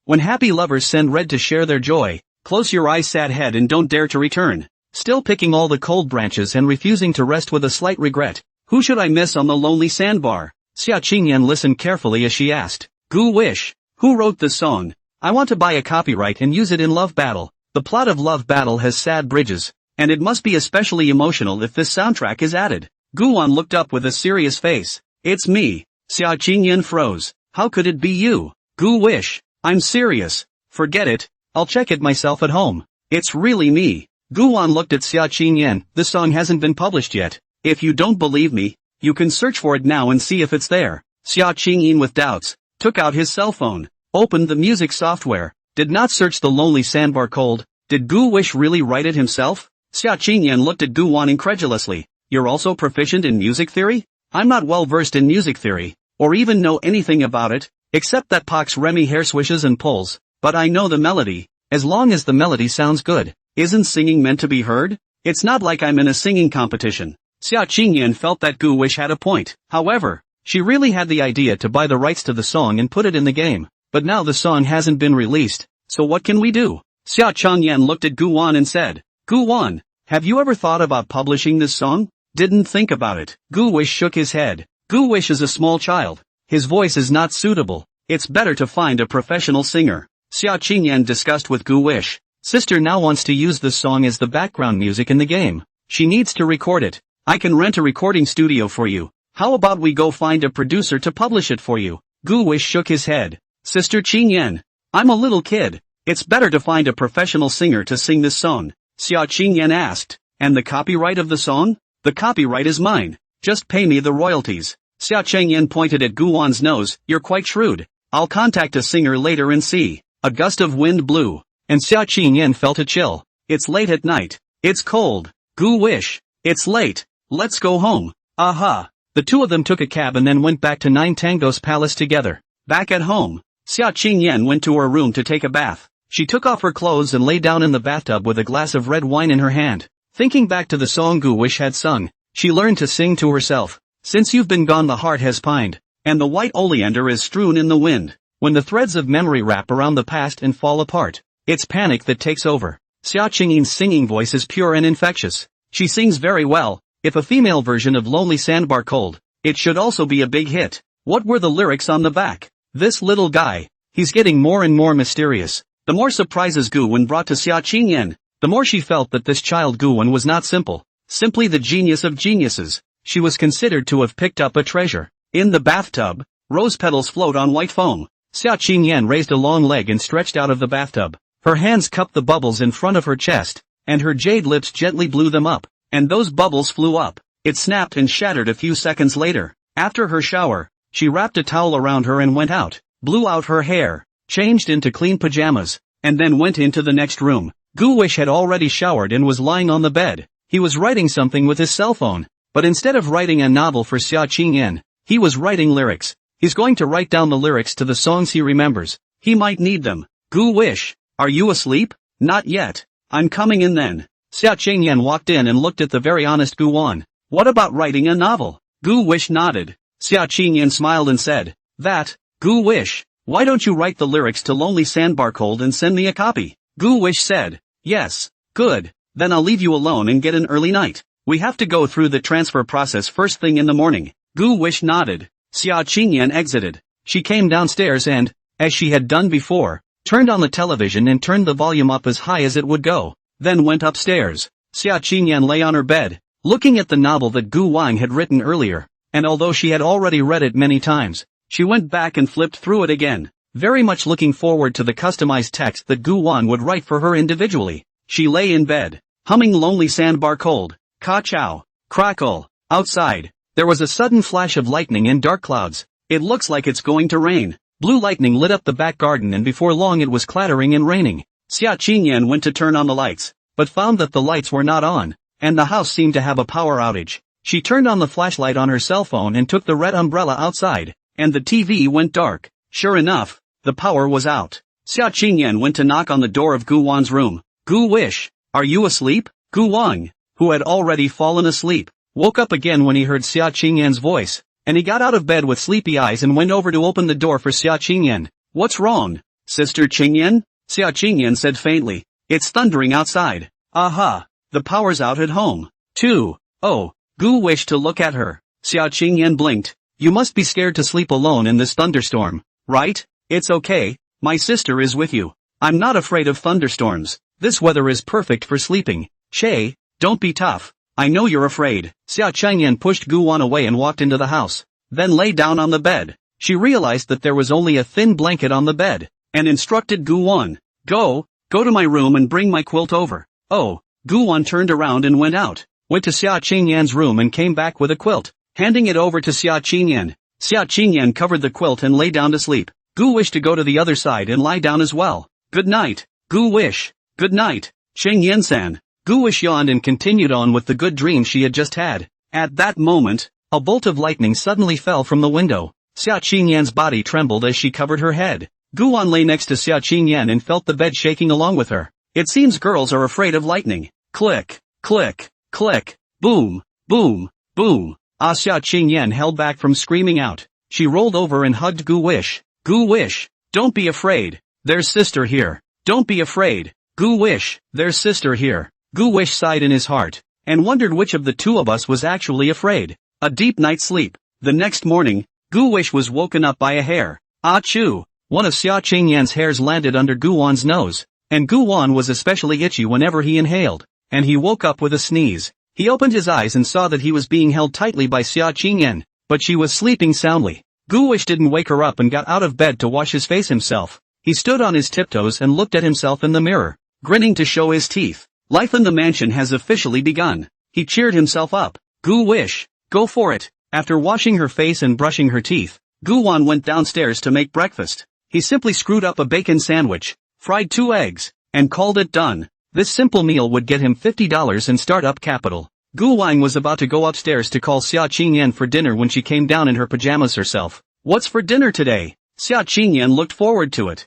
[SPEAKER 1] When happy lovers send red to share their joy, close your eyes, sad head, and don't dare to return. Still picking all the cold branches and refusing to rest with a slight regret. Who should I miss on the lonely sandbar? Xia Qingyan listened carefully as she asked, Gu Wish, who wrote this song? I want to buy a copyright and use it in Love Battle. The plot of Love Battle has sad bridges, and it must be especially emotional if this soundtrack is added. Gu Wan looked up with a serious face. It's me. Xia Qingyan froze. How could it be you? Gu Wish, I'm serious. Forget it. I'll check it myself at home. It's really me. Gu Wan looked at Xia Qingyan. This song hasn't been published yet. If you don't believe me, you can search for it now and see if it's there. Xia Qingyan, with doubts, took out his cell phone, opened the music software, did not search the lonely sandbar cold. Did Gu Wish really write it himself? Xia Qingyan looked at Gu Wan incredulously. You're also proficient in music theory? I'm not well versed in music theory, or even know anything about it, except that Pax Remy hair swishes and pulls, but I know the melody. As long as the melody sounds good, isn't singing meant to be heard? It's not like I'm in a singing competition. Xia Qingyan felt that Gu Wish had a point. However, she really had the idea to buy the rights to the song and put it in the game, but now the song hasn't been released, so what can we do? Xia Qingyan looked at Gu Wan and said, Gu Wan, have you ever thought about publishing this song? Didn't think about it. Gu Wish shook his head. Gu Wish is a small child. His voice is not suitable. It's better to find a professional singer. Xia Qingyan discussed with Gu Wish. Sister now wants to use this song as the background music in the game. She needs to record it. I can rent a recording studio for you. How about we go find a producer to publish it for you? Gu Wish shook his head. Sister Qingyan, I'm a little kid. It's better to find a professional singer to sing this song. Xia Qingyan asked. And the copyright of the song? The copyright is mine. Just pay me the royalties. Xia Qingyan pointed at Gu Wan's nose. You're quite shrewd. I'll contact a singer later and see. A gust of wind blew, and Xia Qingyan felt a chill. It's late at night. It's cold. Gu Wish, it's late. Let's go home. Aha. The two of them took a cab and then went back to Nine Tangos Palace together. Back at home, Xia Qingyan went to her room to take a bath. She took off her clothes and lay down in the bathtub with a glass of red wine in her hand. Thinking back to the song Gu Wish had sung, she learned to sing to herself. Since you've been gone, the heart has pined, and the white oleander is strewn in the wind. When the threads of memory wrap around the past and fall apart, it's panic that takes over. Xia Qingyan's singing voice is pure and infectious. She sings very well. If a female version of Lonely Sandbar Cold, it should also be a big hit. What were the lyrics on the back? This little guy, He's getting more and more mysterious. The more surprises Gu Wen brought to Xia Qingyan, the more she felt that this child Gu Wen was not simple, simply the genius of geniuses. She was considered to have picked up a treasure. In the bathtub, rose petals float on white foam. Xia Qingyan raised a long leg and stretched out of the bathtub. Her hands cupped the bubbles in front of her chest, and her jade lips gently blew them up, and those bubbles flew up. It snapped and shattered a few seconds later. After her shower, she wrapped a towel around her and went out, blew out her hair, changed into clean pajamas, and then went into the next room. Gu Wish had already showered and was lying on the bed. He was writing something with his cell phone, but instead of writing a novel for Xia Qingyan, he was writing lyrics. He's going to write down the lyrics to the songs he remembers. He might need them. Gu Wish, are you asleep? Not yet. I'm coming in then. Xia Qingyan walked in and looked at the very honest Gu Wan. What about writing a novel? Gu Wish nodded. Xia Qingyan smiled and said, that, Gu Wish, why don't you write the lyrics to Lonely Sandbar Cold and send me a copy? Gu Wish said, yes, good, then I'll leave you alone and get an early night. We have to go through the transfer process first thing in the morning. Gu Wish nodded. Xia Qingyan exited. She came downstairs and, as she had done before, turned on the television and turned the volume up as high as it would go, then went upstairs. Xia Qingyan lay on her bed, looking at the novel that Gu Wang had written earlier, and although she had already read it many times, she went back and flipped through it again, very much looking forward to the customized text that Gu Wang would write for her individually. She lay in bed, humming Lonely Sandbar Cold. Ka-chow, crackle. Outside, there was a sudden flash of lightning and dark clouds. It looks like it's going to rain. Blue lightning lit up the back garden and before long it was clattering and raining. Xia Qingyan went to turn on the lights, but found that the lights were not on, and the house seemed to have a power outage. She turned on the flashlight on her cell phone and took the red umbrella outside, and the TV went dark. Sure enough, the power was out. Xia Qingyan went to knock on the door of Gu Wan's room. Gu Wish, are you asleep? Gu Wang, who had already fallen asleep, woke up again when he heard Xia Qingyan's voice, and he got out of bed with sleepy eyes and went over to open the door for Xia Qingyan. What's wrong, Sister Qingyan? Xia Qingyan said faintly. It's thundering outside. Aha, the power's out at home, too. Oh, Gu wished to look at her. Xia Qingyan blinked. You must be scared to sleep alone in this thunderstorm, right? It's okay, my sister is with you. I'm not afraid of thunderstorms. This weather is perfect for sleeping. Shay, don't be tough. I know you're afraid. Xia Qingyan pushed Gu Wan away and walked into the house, then lay down on the bed. She realized that there was only a thin blanket on the bed, and instructed Gu Wan, go to my room and bring my quilt over. Oh, Gu Wan turned around and went out, went to Xia Qingyan's room and came back with a quilt, handing it over to Xia Qingyan. Xia Qingyan covered the quilt and lay down to sleep. Gu wished to go to the other side and lie down as well. Good night, Gu Wish. Good night, Qingyan-san. Gu Wish yawned and continued on with the good dream she had just had. At that moment, a bolt of lightning suddenly fell from the window. Xia Qingyan's body trembled as she covered her head. Gu Wan lay next to Xia Qingyan and felt the bed shaking along with her. It seems girls are afraid of lightning. Click, click, click, boom, boom, boom. Xia Qingyan held back from screaming out. She rolled over and hugged Gu Wish. Gu Wish, don't be afraid. There's sister here. Don't be afraid. Gu Wish, there's sister here. Gu Wish sighed in his heart, and wondered which of the two of us was actually afraid. A deep night's sleep. The next morning, Gu Wish was woken up by a hair. Achoo! One of Xia Qingyan's hairs landed under Gu Wan's nose, and Gu Wan was especially itchy whenever he inhaled, and he woke up with a sneeze. He opened his eyes and saw that he was being held tightly by Xia Qingyan, but she was sleeping soundly. Gu Wish didn't wake her up and got out of bed to wash his face himself. He stood on his tiptoes and looked at himself in the mirror, grinning to show his teeth. Life in the mansion has officially begun. He cheered himself up. Gu Wish, go for it. After washing her face and brushing her teeth, Gu Wan went downstairs to make breakfast. He simply screwed up a bacon sandwich, fried 2 eggs, and called it done. This simple meal would get him $50 in startup capital. Gu Wang was about to go upstairs to call Xia Qingyan for dinner when she came down in her pajamas herself. What's for dinner today? Xia Qingyan looked forward to it.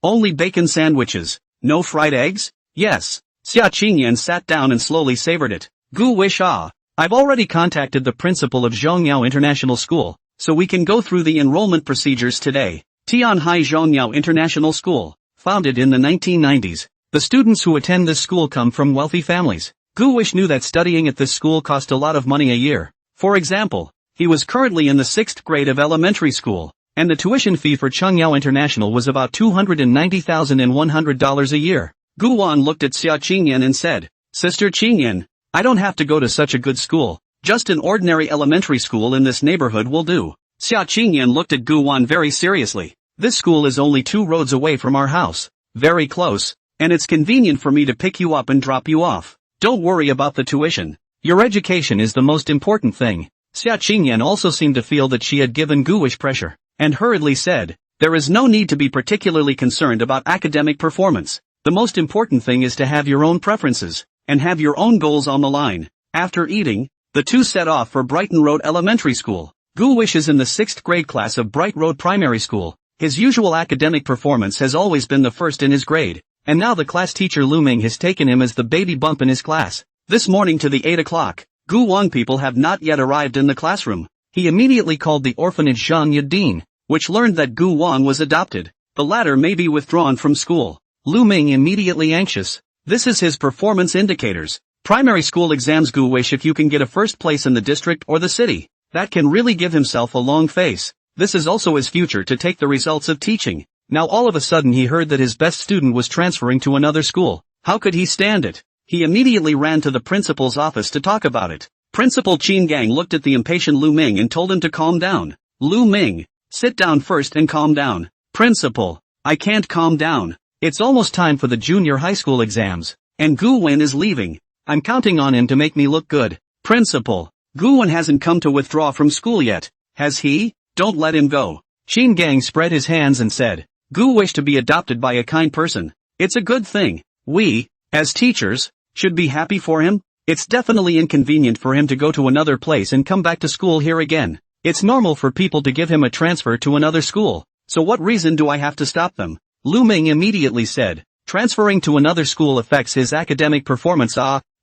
[SPEAKER 1] Only bacon sandwiches. No fried eggs? Yes. Xia Qingyan sat down and slowly savored it. Gu Wish, I've already contacted the principal of Zhongyao International School, so we can go through the enrollment procedures today. Tianhai Zhongyao International School, founded in the 1990s. The students who attend this school come from wealthy families. Gu Wish knew that studying at this school cost a lot of money a year. For example, he was currently in the 6th grade of elementary school. and the tuition fee for Chungyao International was about $290,100 a year. Gu Wan looked at Xia Qingyan and said, Sister Qingyan, I don't have to go to such a good school, just an ordinary elementary school in this neighborhood will do. Xia Qingyan looked at Gu Wan very seriously. This school is only 2 roads away from our house, very close, and it's convenient for me to pick you up and drop you off. Don't worry about the tuition. Your education is the most important thing. Xia Qingyan also seemed to feel that she had given Gu Wish pressure, and hurriedly said, there is no need to be particularly concerned about academic performance. The most important thing is to have your own preferences, and have your own goals on the line. After eating, the two set off for Brighton Road Elementary School. Gu Wish is in the 6th grade class of Bright Road Primary School. His usual academic performance has always been the first in his grade, and now the class teacher Lu Ming has taken him as the baby bump in his class. This morning to the 8 o'clock, Gu Wan people have not yet arrived in the classroom. He immediately called the orphanage Zhang Yadin, which learned that Gu Wan was adopted. The latter may be withdrawn from school. Lu Ming immediately anxious. This is his performance indicators. Primary school exams. Gu Wish if you can get a first place in the district or the city. That can really give himself a long face. This is also his future to take the results of teaching. Now all of a sudden he heard that his best student was transferring to another school. How could he stand it? He immediately ran to the principal's office to talk about it. Principal Qin Gang looked at the impatient Lu Ming and told him to calm down. Lu Ming, sit down first and calm down. Principal, I can't calm down. It's almost time for the junior high school exams, and Gu Wen is leaving. I'm counting on him to make me look good. Principal, Gu Wen hasn't come to withdraw from school yet, has he? Don't let him go. Qin Gang spread his hands and said, Gu Wish to be adopted by a kind person. It's a good thing. We, as teachers, should be happy for him. It's definitely inconvenient for him to go to another place and come back to school here again. It's normal for people to give him a transfer to another school, so what reason do I have to stop them? Lu Ming immediately said, transferring to another school affects his academic performance.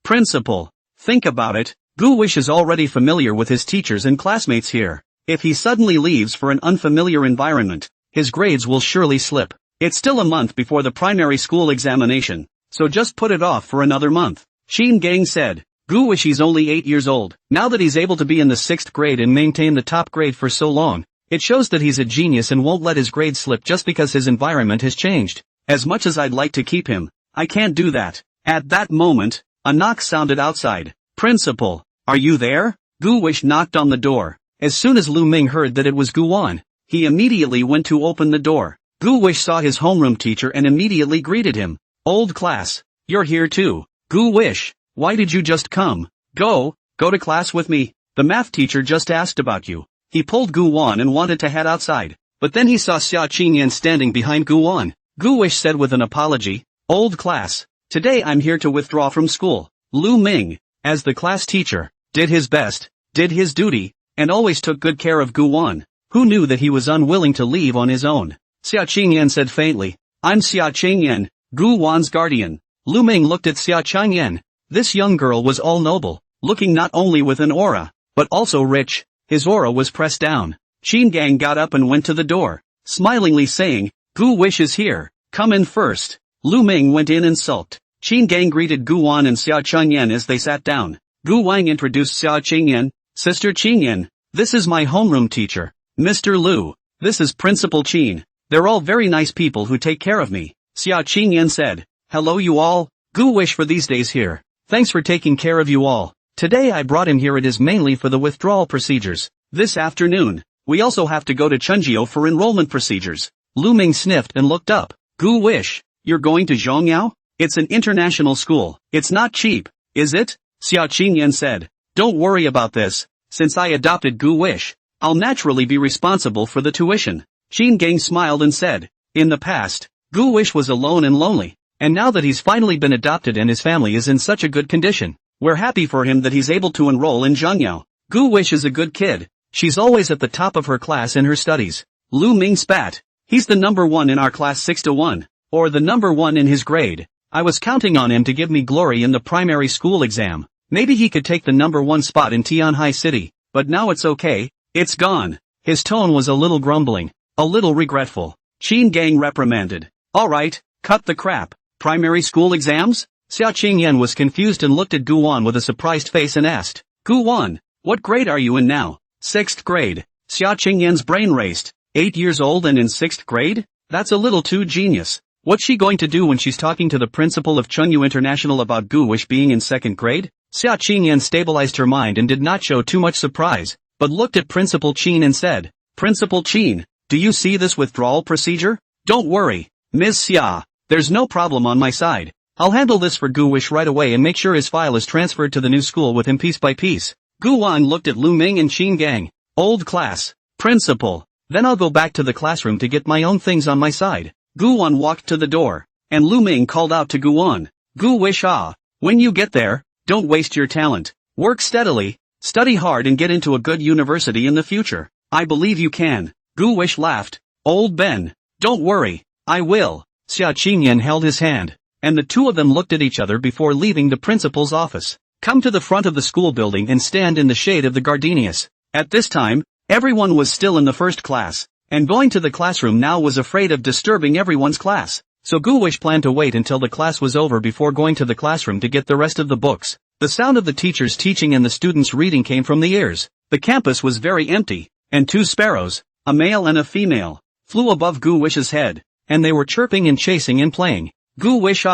[SPEAKER 1] Principal, think about it. Gu Wish is already familiar with his teachers and classmates here. If he suddenly leaves for an unfamiliar environment, his grades will surely slip. It's still a month before the primary school examination, so just put it off for another month. Qin Gang said, Gu Wish he's only 8 years old. Now that he's able to be in the 6th grade and maintain the top grade for so long, it shows that he's a genius and won't let his grades slip just because his environment has changed. As much as I'd like to keep him, I can't do that. At that moment, a knock sounded outside. Principal, are you there? Gu Wish knocked on the door. As soon as Lu Ming heard that it was Gu Wan, he immediately went to open the door. Gu Wish saw his homeroom teacher and immediately greeted him. Old class, you're here too. Gu Wish, why did you just come? Go to class with me. The math teacher just asked about you. He pulled Gu Wan and wanted to head outside, but then he saw Xia Qingyan standing behind Gu Wan. Gu Wish said with an apology, Old class, today I'm here to withdraw from school. Lu Ming, as the class teacher, did his best, did his duty, and always took good care of Gu Wan, who knew that he was unwilling to leave on his own. Xia Qingyan said faintly, I'm Xia Qingyan, Gu Wan's guardian. Lu Ming looked at Xia Qingyan. This young girl was all noble, looking not only with an aura, but also rich. His aura was pressed down. Qin Gang got up and went to the door, smilingly saying, Gu Wish is here, come in first. Lu Ming went in and sulked. Qin Gang greeted Gu Wan and Xia Qingyan as they sat down. Gu Wang introduced Xia Qingyan, Sister Qingyan, this is my homeroom teacher, Mr. Lu, this is Principal Qin. They're all very nice people who take care of me. Xia Qingyan said, hello you all, Gu Wish for these days here. Thanks for taking care of you all. Today I brought him here, it is mainly for the withdrawal procedures. This afternoon, we also have to go to Chunjiao for enrollment procedures. Lu Ming sniffed and looked up. Gu Wish, you're going to Zhongyao? It's an international school. It's not cheap, is it? Xia Qingyan said. Don't worry about this. Since I adopted Gu Wish, I'll naturally be responsible for the tuition. Qin Gang smiled and said, in the past, Gu Wish was alone and lonely, and now that he's finally been adopted and his family is in such a good condition, we're happy for him that he's able to enroll in Zhongyao. Gu Wish is a good kid. She's always at the top of her class in her studies. Lu Ming spat. He's the number 1 in our class 6-1, or the number 1 in his grade. I was counting on him to give me glory in the primary school exam. Maybe he could take the number 1 spot in Tianhai City, but now it's okay, it's gone. His tone was a little grumbling, a little regretful. Qin Gang reprimanded. Alright, cut the crap. Primary school exams? Xia Qingyan was confused and looked at Gu Wan with a surprised face and asked, Gu Wan, what grade are you in now? 6th grade. Xia Qingyan's brain raced. 8 years old and in 6th grade? That's a little too genius. What's she going to do when she's talking to the principal of Chunyu International about Gu-wish being in 2nd grade? Xia Qingyan stabilized her mind and did not show too much surprise, but looked at Principal Qin and said, Principal Qin, do you see this withdrawal procedure? Don't worry, Ms. Xia, there's no problem on my side. I'll handle this for Gu-wish right away and make sure his file is transferred to the new school with him piece by piece. Gu Wan looked at Lu Ming and Qin Gang. Old class. Principal. Then I'll go back to the classroom to get my own things on my side. Gu Wan walked to the door, and Lu Ming called out to Gu Wan. Gu-wish when you get there, don't waste your talent. Work steadily, study hard and get into a good university in the future. I believe you can. Gu-wish laughed. Old Ben. Don't worry, I will. Xia Qingyan held his hand, and the two of them looked at each other before leaving the principal's office. Come to the front of the school building and stand in the shade of the gardenias. At this time, everyone was still in the first class, and going to the classroom now was afraid of disturbing everyone's class. So Gu-wish planned to wait until the class was over before going to the classroom to get the rest of the books. The sound of the teachers teaching and the students reading came from the ears. The campus was very empty, and 2 sparrows, a male and a female, flew above Gu-wish's head, and they were chirping and chasing and playing. Gu-wish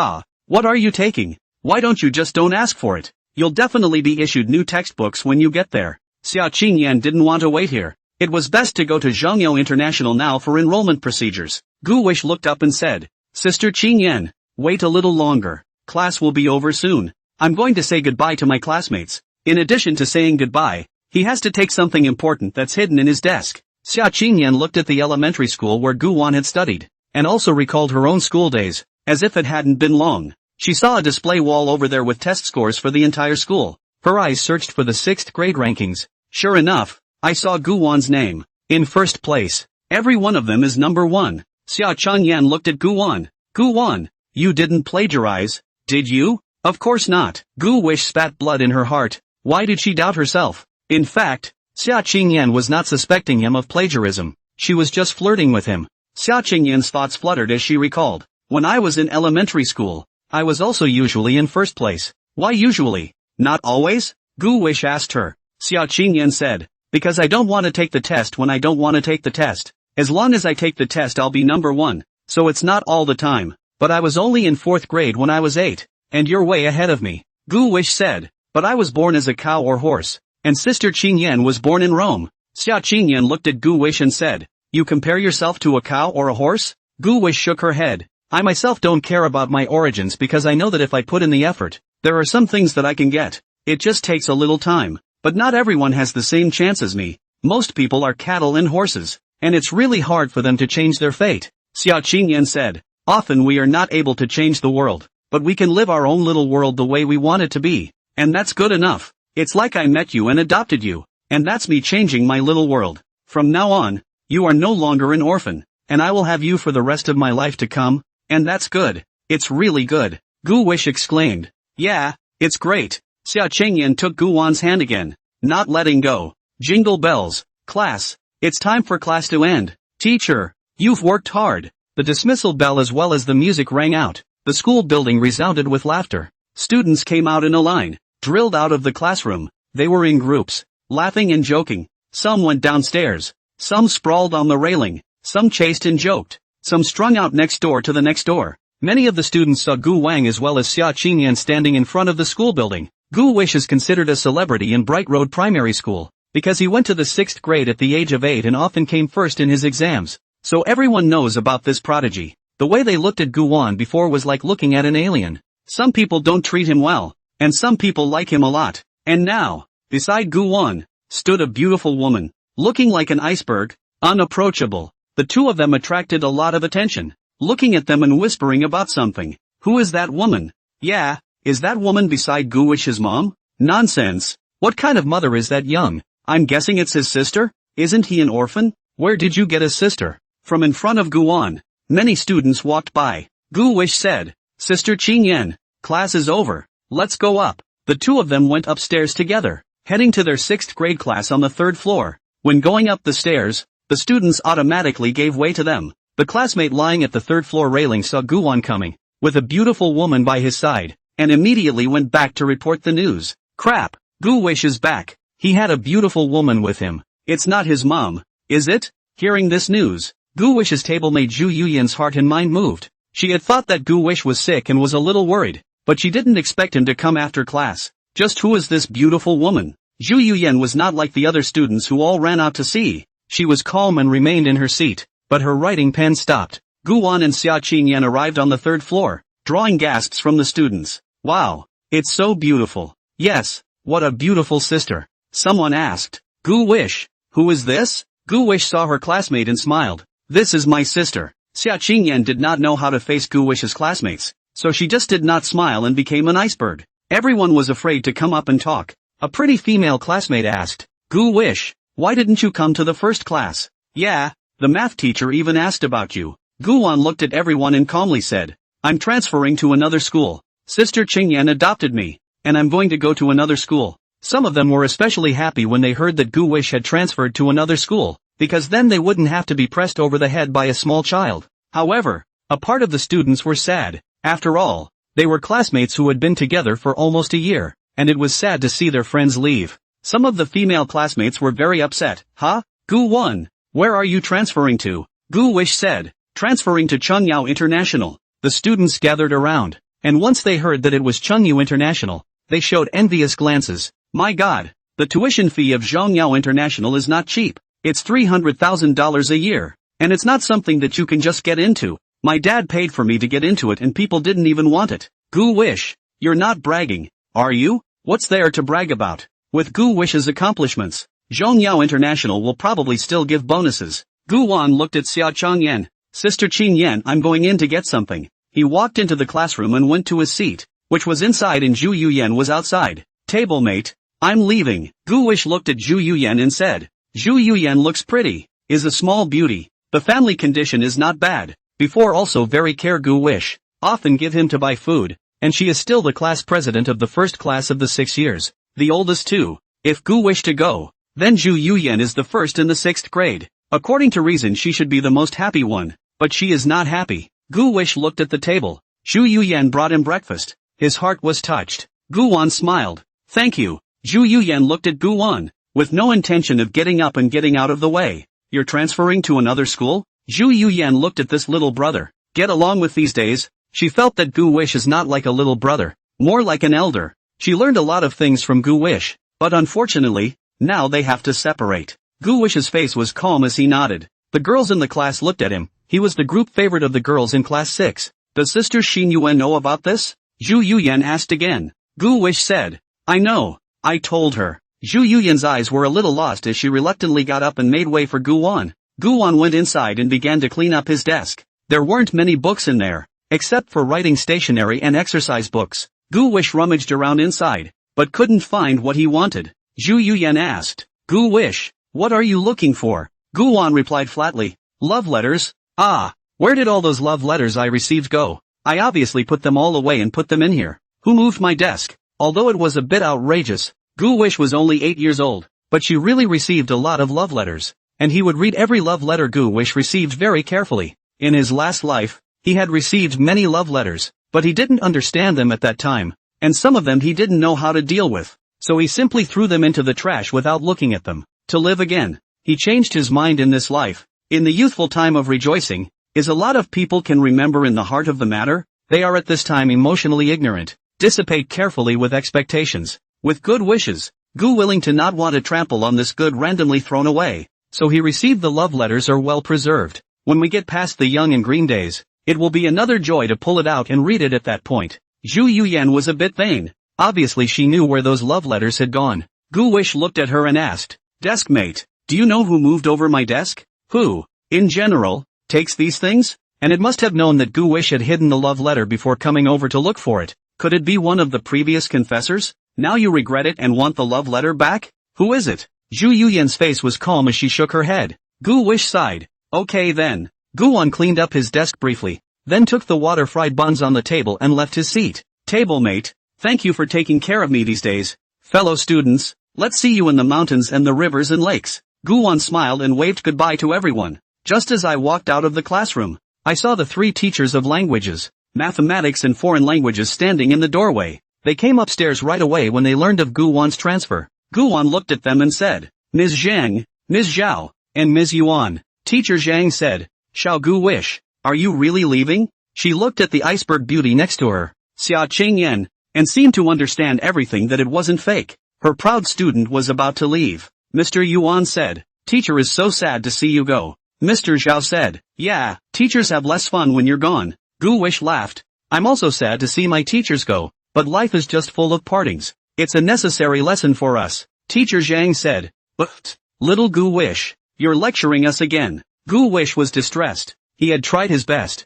[SPEAKER 1] what are you taking? Why don't you just don't ask for it? You'll definitely be issued new textbooks when you get there. Xia Qingyan didn't want to wait here. It was best to go to Zhangyo International now for enrollment procedures. Gu-wish looked up and said, Sister Qingyan, wait a little longer. Class will be over soon. I'm going to say goodbye to my classmates. In addition to saying goodbye, he has to take something important that's hidden in his desk. Xia Qingyan looked at the elementary school where Gu Wan had studied, and also recalled her own school days, as if it hadn't been long. She saw a display wall over there with test scores for the entire school. Her eyes searched for the 6th grade rankings. Sure enough, I saw Gu Wan's name. In first place. Every one of them is number 1. Xia Changyan looked at Gu Wan. Gu Wan, you didn't plagiarize, did you? Of course not. Gu-wish spat blood in her heart. Why did she doubt herself? In fact, Xia Qingyan was not suspecting him of plagiarism. She was just flirting with him. Xia Qingyan's thoughts fluttered as she recalled. When I was in elementary school, I was also usually in first place. Why usually? Not always? Gu-wish asked her. Xia Qingyan said, because I don't want to take the test when I don't want to take the test. As long as I take the test I'll be number 1. So it's not all the time. But I was only in 4th grade when I was 8. And you're way ahead of me. Gu-wish said, but I was born as a cow or horse. And Sister Qingyan was born in Rome. Xia Qingyan looked at Gu-wish and said, you compare yourself to a cow or a horse? Gu-wish shook her head. I myself don't care about my origins because I know that if I put in the effort, there are some things that I can get. It just takes a little time. But not everyone has the same chance as me. Most people are cattle and horses, and it's really hard for them to change their fate. Xia Qingyan said, often we are not able to change the world, but we can live our own little world the way we want it to be, and that's good enough. It's like I met you and adopted you, and that's me changing my little world. From now on, you are no longer an orphan, and I will have you for the rest of my life to come, and that's good. It's really good. Gu-wish exclaimed. Yeah, it's great. Xia Qingyan took Gu Wan's hand again, not letting go. Jingle bells. Class. It's time for class to end. Teacher, you've worked hard. The dismissal bell as well as the music rang out. The school building resounded with laughter. Students came out in a line, drilled out of the classroom. They were in groups, laughing and joking. Some went downstairs. Some sprawled on the railing. Some chased and joked. Some strung out next door to the next door. Many of the students saw Gu Wang as well as Xia Qingyan standing in front of the school building. Gu-wish is considered a celebrity in Bright Road Primary School, because he went to the 6th grade at the age of 8 and often came first in his exams. So everyone knows about this prodigy. The way they looked at Gu Wan before was like looking at an alien. Some people don't treat him well, and some people like him a lot. And now, beside Gu Wan, stood a beautiful woman, looking like an iceberg, unapproachable. The two of them attracted a lot of attention, looking at them and whispering about something. Who is that woman? Yeah. Is that woman beside Gu-wish's mom? Nonsense. What kind of mother is that young? I'm guessing it's his sister? Isn't he an orphan? Where did you get a sister? From in front of Gu Wan. Many students walked by. Gu-wish said, Sister Qingyan, class is over. Let's go up. The two of them went upstairs together, heading to their 6th grade class on the 3rd floor. When going up the stairs, the students automatically gave way to them. The classmate lying at the 3rd floor railing saw Gu Wan coming, with a beautiful woman by his side, and immediately went back to report the news. Crap, Gu-wish is back. He had a beautiful woman with him. It's not his mom, is it? Hearing this news, Gu Wish's table-mate Zhu Yuyan's heart and mind moved. She had thought that Gu Wish was sick and was a little worried, but she didn't expect him to come after class. Just who is this beautiful woman? Zhu Yuyan was not like the other students who all ran out to see. She was calm and remained in her seat, but her writing pen stopped. Gu Wan and Xia Qingyan arrived on the third floor, drawing gasps from the students. Wow, it's so beautiful. Yes, what a beautiful sister. Someone asked. Gu Wish, who is this? Gu Wish saw her classmate and smiled. This is my sister. Xia Qingyan did not know how to face Gu Wish's classmates, so she just did not smile and became an iceberg. Everyone was afraid to come up and talk. A pretty female classmate asked, Gu Wish, why didn't you come to the first class? Yeah, the math teacher even asked about you. Gu Wan looked at everyone and calmly said, I'm transferring to another school. Sister Qingyan adopted me, and I'm going to go to another school. Some of them were especially happy when they heard that Gu Wish had transferred to another school, because then they wouldn't have to be pressed over the head by a small child. However, a part of the students were sad. After all, they were classmates who had been together for almost a year, and it was sad to see their friends leave. Some of the female classmates were very upset. Huh? Gu Wan, where are you transferring to? Gu Wish said, transferring to Chungyao International. The students gathered around, and once they heard that it was Chungyao International, they showed envious glances. My God, the tuition fee of Zhongyao International is not cheap. It's $300,000 a year, and it's not something that you can just get into. My dad paid for me to get into it and people didn't even want it. Gu Wish, you're not bragging, are you? What's there to brag about? With Gu Wish's accomplishments, Zhongyao International will probably still give bonuses. Gu Wan looked at Xia Changyan. Sister Qingyan, I'm going in to get something. He walked into the classroom and went to his seat, which was inside and Zhu Yuyan was outside. Table mate, I'm leaving. Gu Wish looked at Zhu Yuyan and said, Zhu Yuyan looks pretty, is a small beauty. The family condition is not bad. Before also very care Gu Wish, often give him to buy food, and she is still the class president of the first class of the 6 years, the oldest too. If Gu Wish to go, then Zhu Yuyan is the first in the 6th grade. According to reason she should be the most happy one, but she is not happy. Gu Wish looked at the table. Zhu Yuyan brought him breakfast. His heart was touched. Gu Wan smiled. Thank you. Zhu Yuyan looked at Gu Wan, with no intention of getting up and getting out of the way. You're transferring to another school? Zhu Yuyan looked at this little brother. Get along with these days. She felt that Gu Wish is not like a little brother, more like an elder. She learned a lot of things from Gu Wish, but unfortunately, now they have to separate. Gu Wish's face was calm as he nodded. The girls in the class looked at him. He was the group favorite of the girls in class 6. Does Sister Xin Yuan know about this? Zhu Yuyan asked again. Gu Wish said, I know. I told her. Zhu Yuyan's eyes were a little lost as she reluctantly got up and made way for Gu Wan. Gu Wan went inside and began to clean up his desk. There weren't many books in there, except for writing stationery and exercise books. Gu Wish rummaged around inside, but couldn't find what he wanted. Zhu Yuyan asked, Gu Wish, what are you looking for? Gu Wan replied flatly, love letters. Ah, where did all those love letters I received go? I obviously put them all away and put them in here. Who moved my desk? Although it was a bit outrageous, Gu Wish was only 8 years old, but she really received a lot of love letters, and he would read every love letter Gu Wish received very carefully. In his last life, he had received many love letters, but he didn't understand them at that time, and some of them he didn't know how to deal with, so he simply threw them into the trash without looking at them. To live again, he changed his mind in this life. In the youthful time of rejoicing, is a lot of people can remember in the heart of the matter, they are at this time emotionally ignorant, dissipate carefully with expectations, with good wishes, Gu willing to not want to trample on this good randomly thrown away, so he received the love letters are well preserved. When we get past the young and green days, it will be another joy to pull it out and read it at that point. Zhu Yuyan was a bit vain. Obviously she knew where those love letters had gone. Gu Wish looked at her and asked, desk mate, do you know who moved over my desk? Who, in general, takes these things? And it must have known that Gu Wish had hidden the love letter before coming over to look for it. Could it be one of the previous confessors? Now you regret it and want the love letter back? Who is it? Zhu Yuyan's face was calm as she shook her head. Gu Wish sighed. Okay then. Gu Wan cleaned up his desk briefly, then took the water-fried buns on the table and left his seat. Table mate, thank you for taking care of me these days. Fellow students, let's see you in the mountains and the rivers and lakes. Gu Wan smiled and waved goodbye to everyone. Just as I walked out of the classroom, I saw the 3 teachers of languages, mathematics and foreign languages standing in the doorway. They came upstairs right away when they learned of Gu Wan's transfer. Gu Wan looked at them and said, Ms. Zhang, Ms. Zhao, and Ms. Yuan, Teacher Zhang said. Xiao Gu Wish, are you really leaving? She looked at the iceberg beauty next to her, Xia Qingyan, and seemed to understand everything that it wasn't fake. Her proud student was about to leave. Mr. Yuan said, teacher is so sad to see you go. Mr. Zhao said, yeah, teachers have less fun when you're gone. Gu Wish laughed. I'm also sad to see my teachers go, but life is just full of partings. It's a necessary lesson for us. Teacher Zhang said, but, little Gu Wish, you're lecturing us again. Gu Wish was distressed. He had tried his best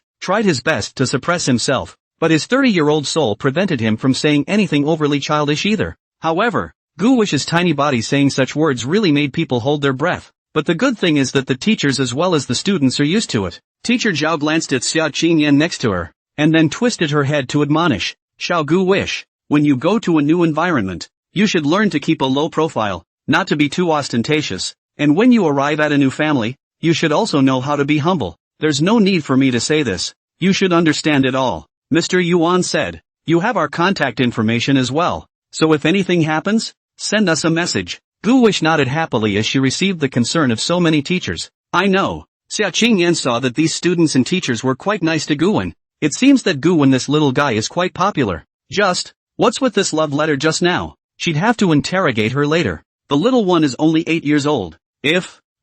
[SPEAKER 1] to suppress himself, but his 30-year-old soul prevented him from saying anything overly childish either. However, Gu Wish's tiny body saying such words really made people hold their breath. But the good thing is that the teachers as well as the students are used to it. Teacher Zhao glanced at Xia Qingyan next to her, and then twisted her head to admonish. Xiao Gu Wish, when you go to a new environment, you should learn to keep a low profile, not to be too ostentatious, and when you arrive at a new family, you should also know how to be humble. There's no need for me to say this. You should understand it all. Mr. Yuan said. You have our contact information as well, so if anything happens, send us a message. Gu Wish nodded happily as she received the concern of so many teachers. I know. Xia Qingyan saw that these students and teachers were quite nice to Guwen. It seems that Guwen, this little guy, is quite popular. What's with this love letter just now? She'd have to interrogate her later. The little one is only 8 years old.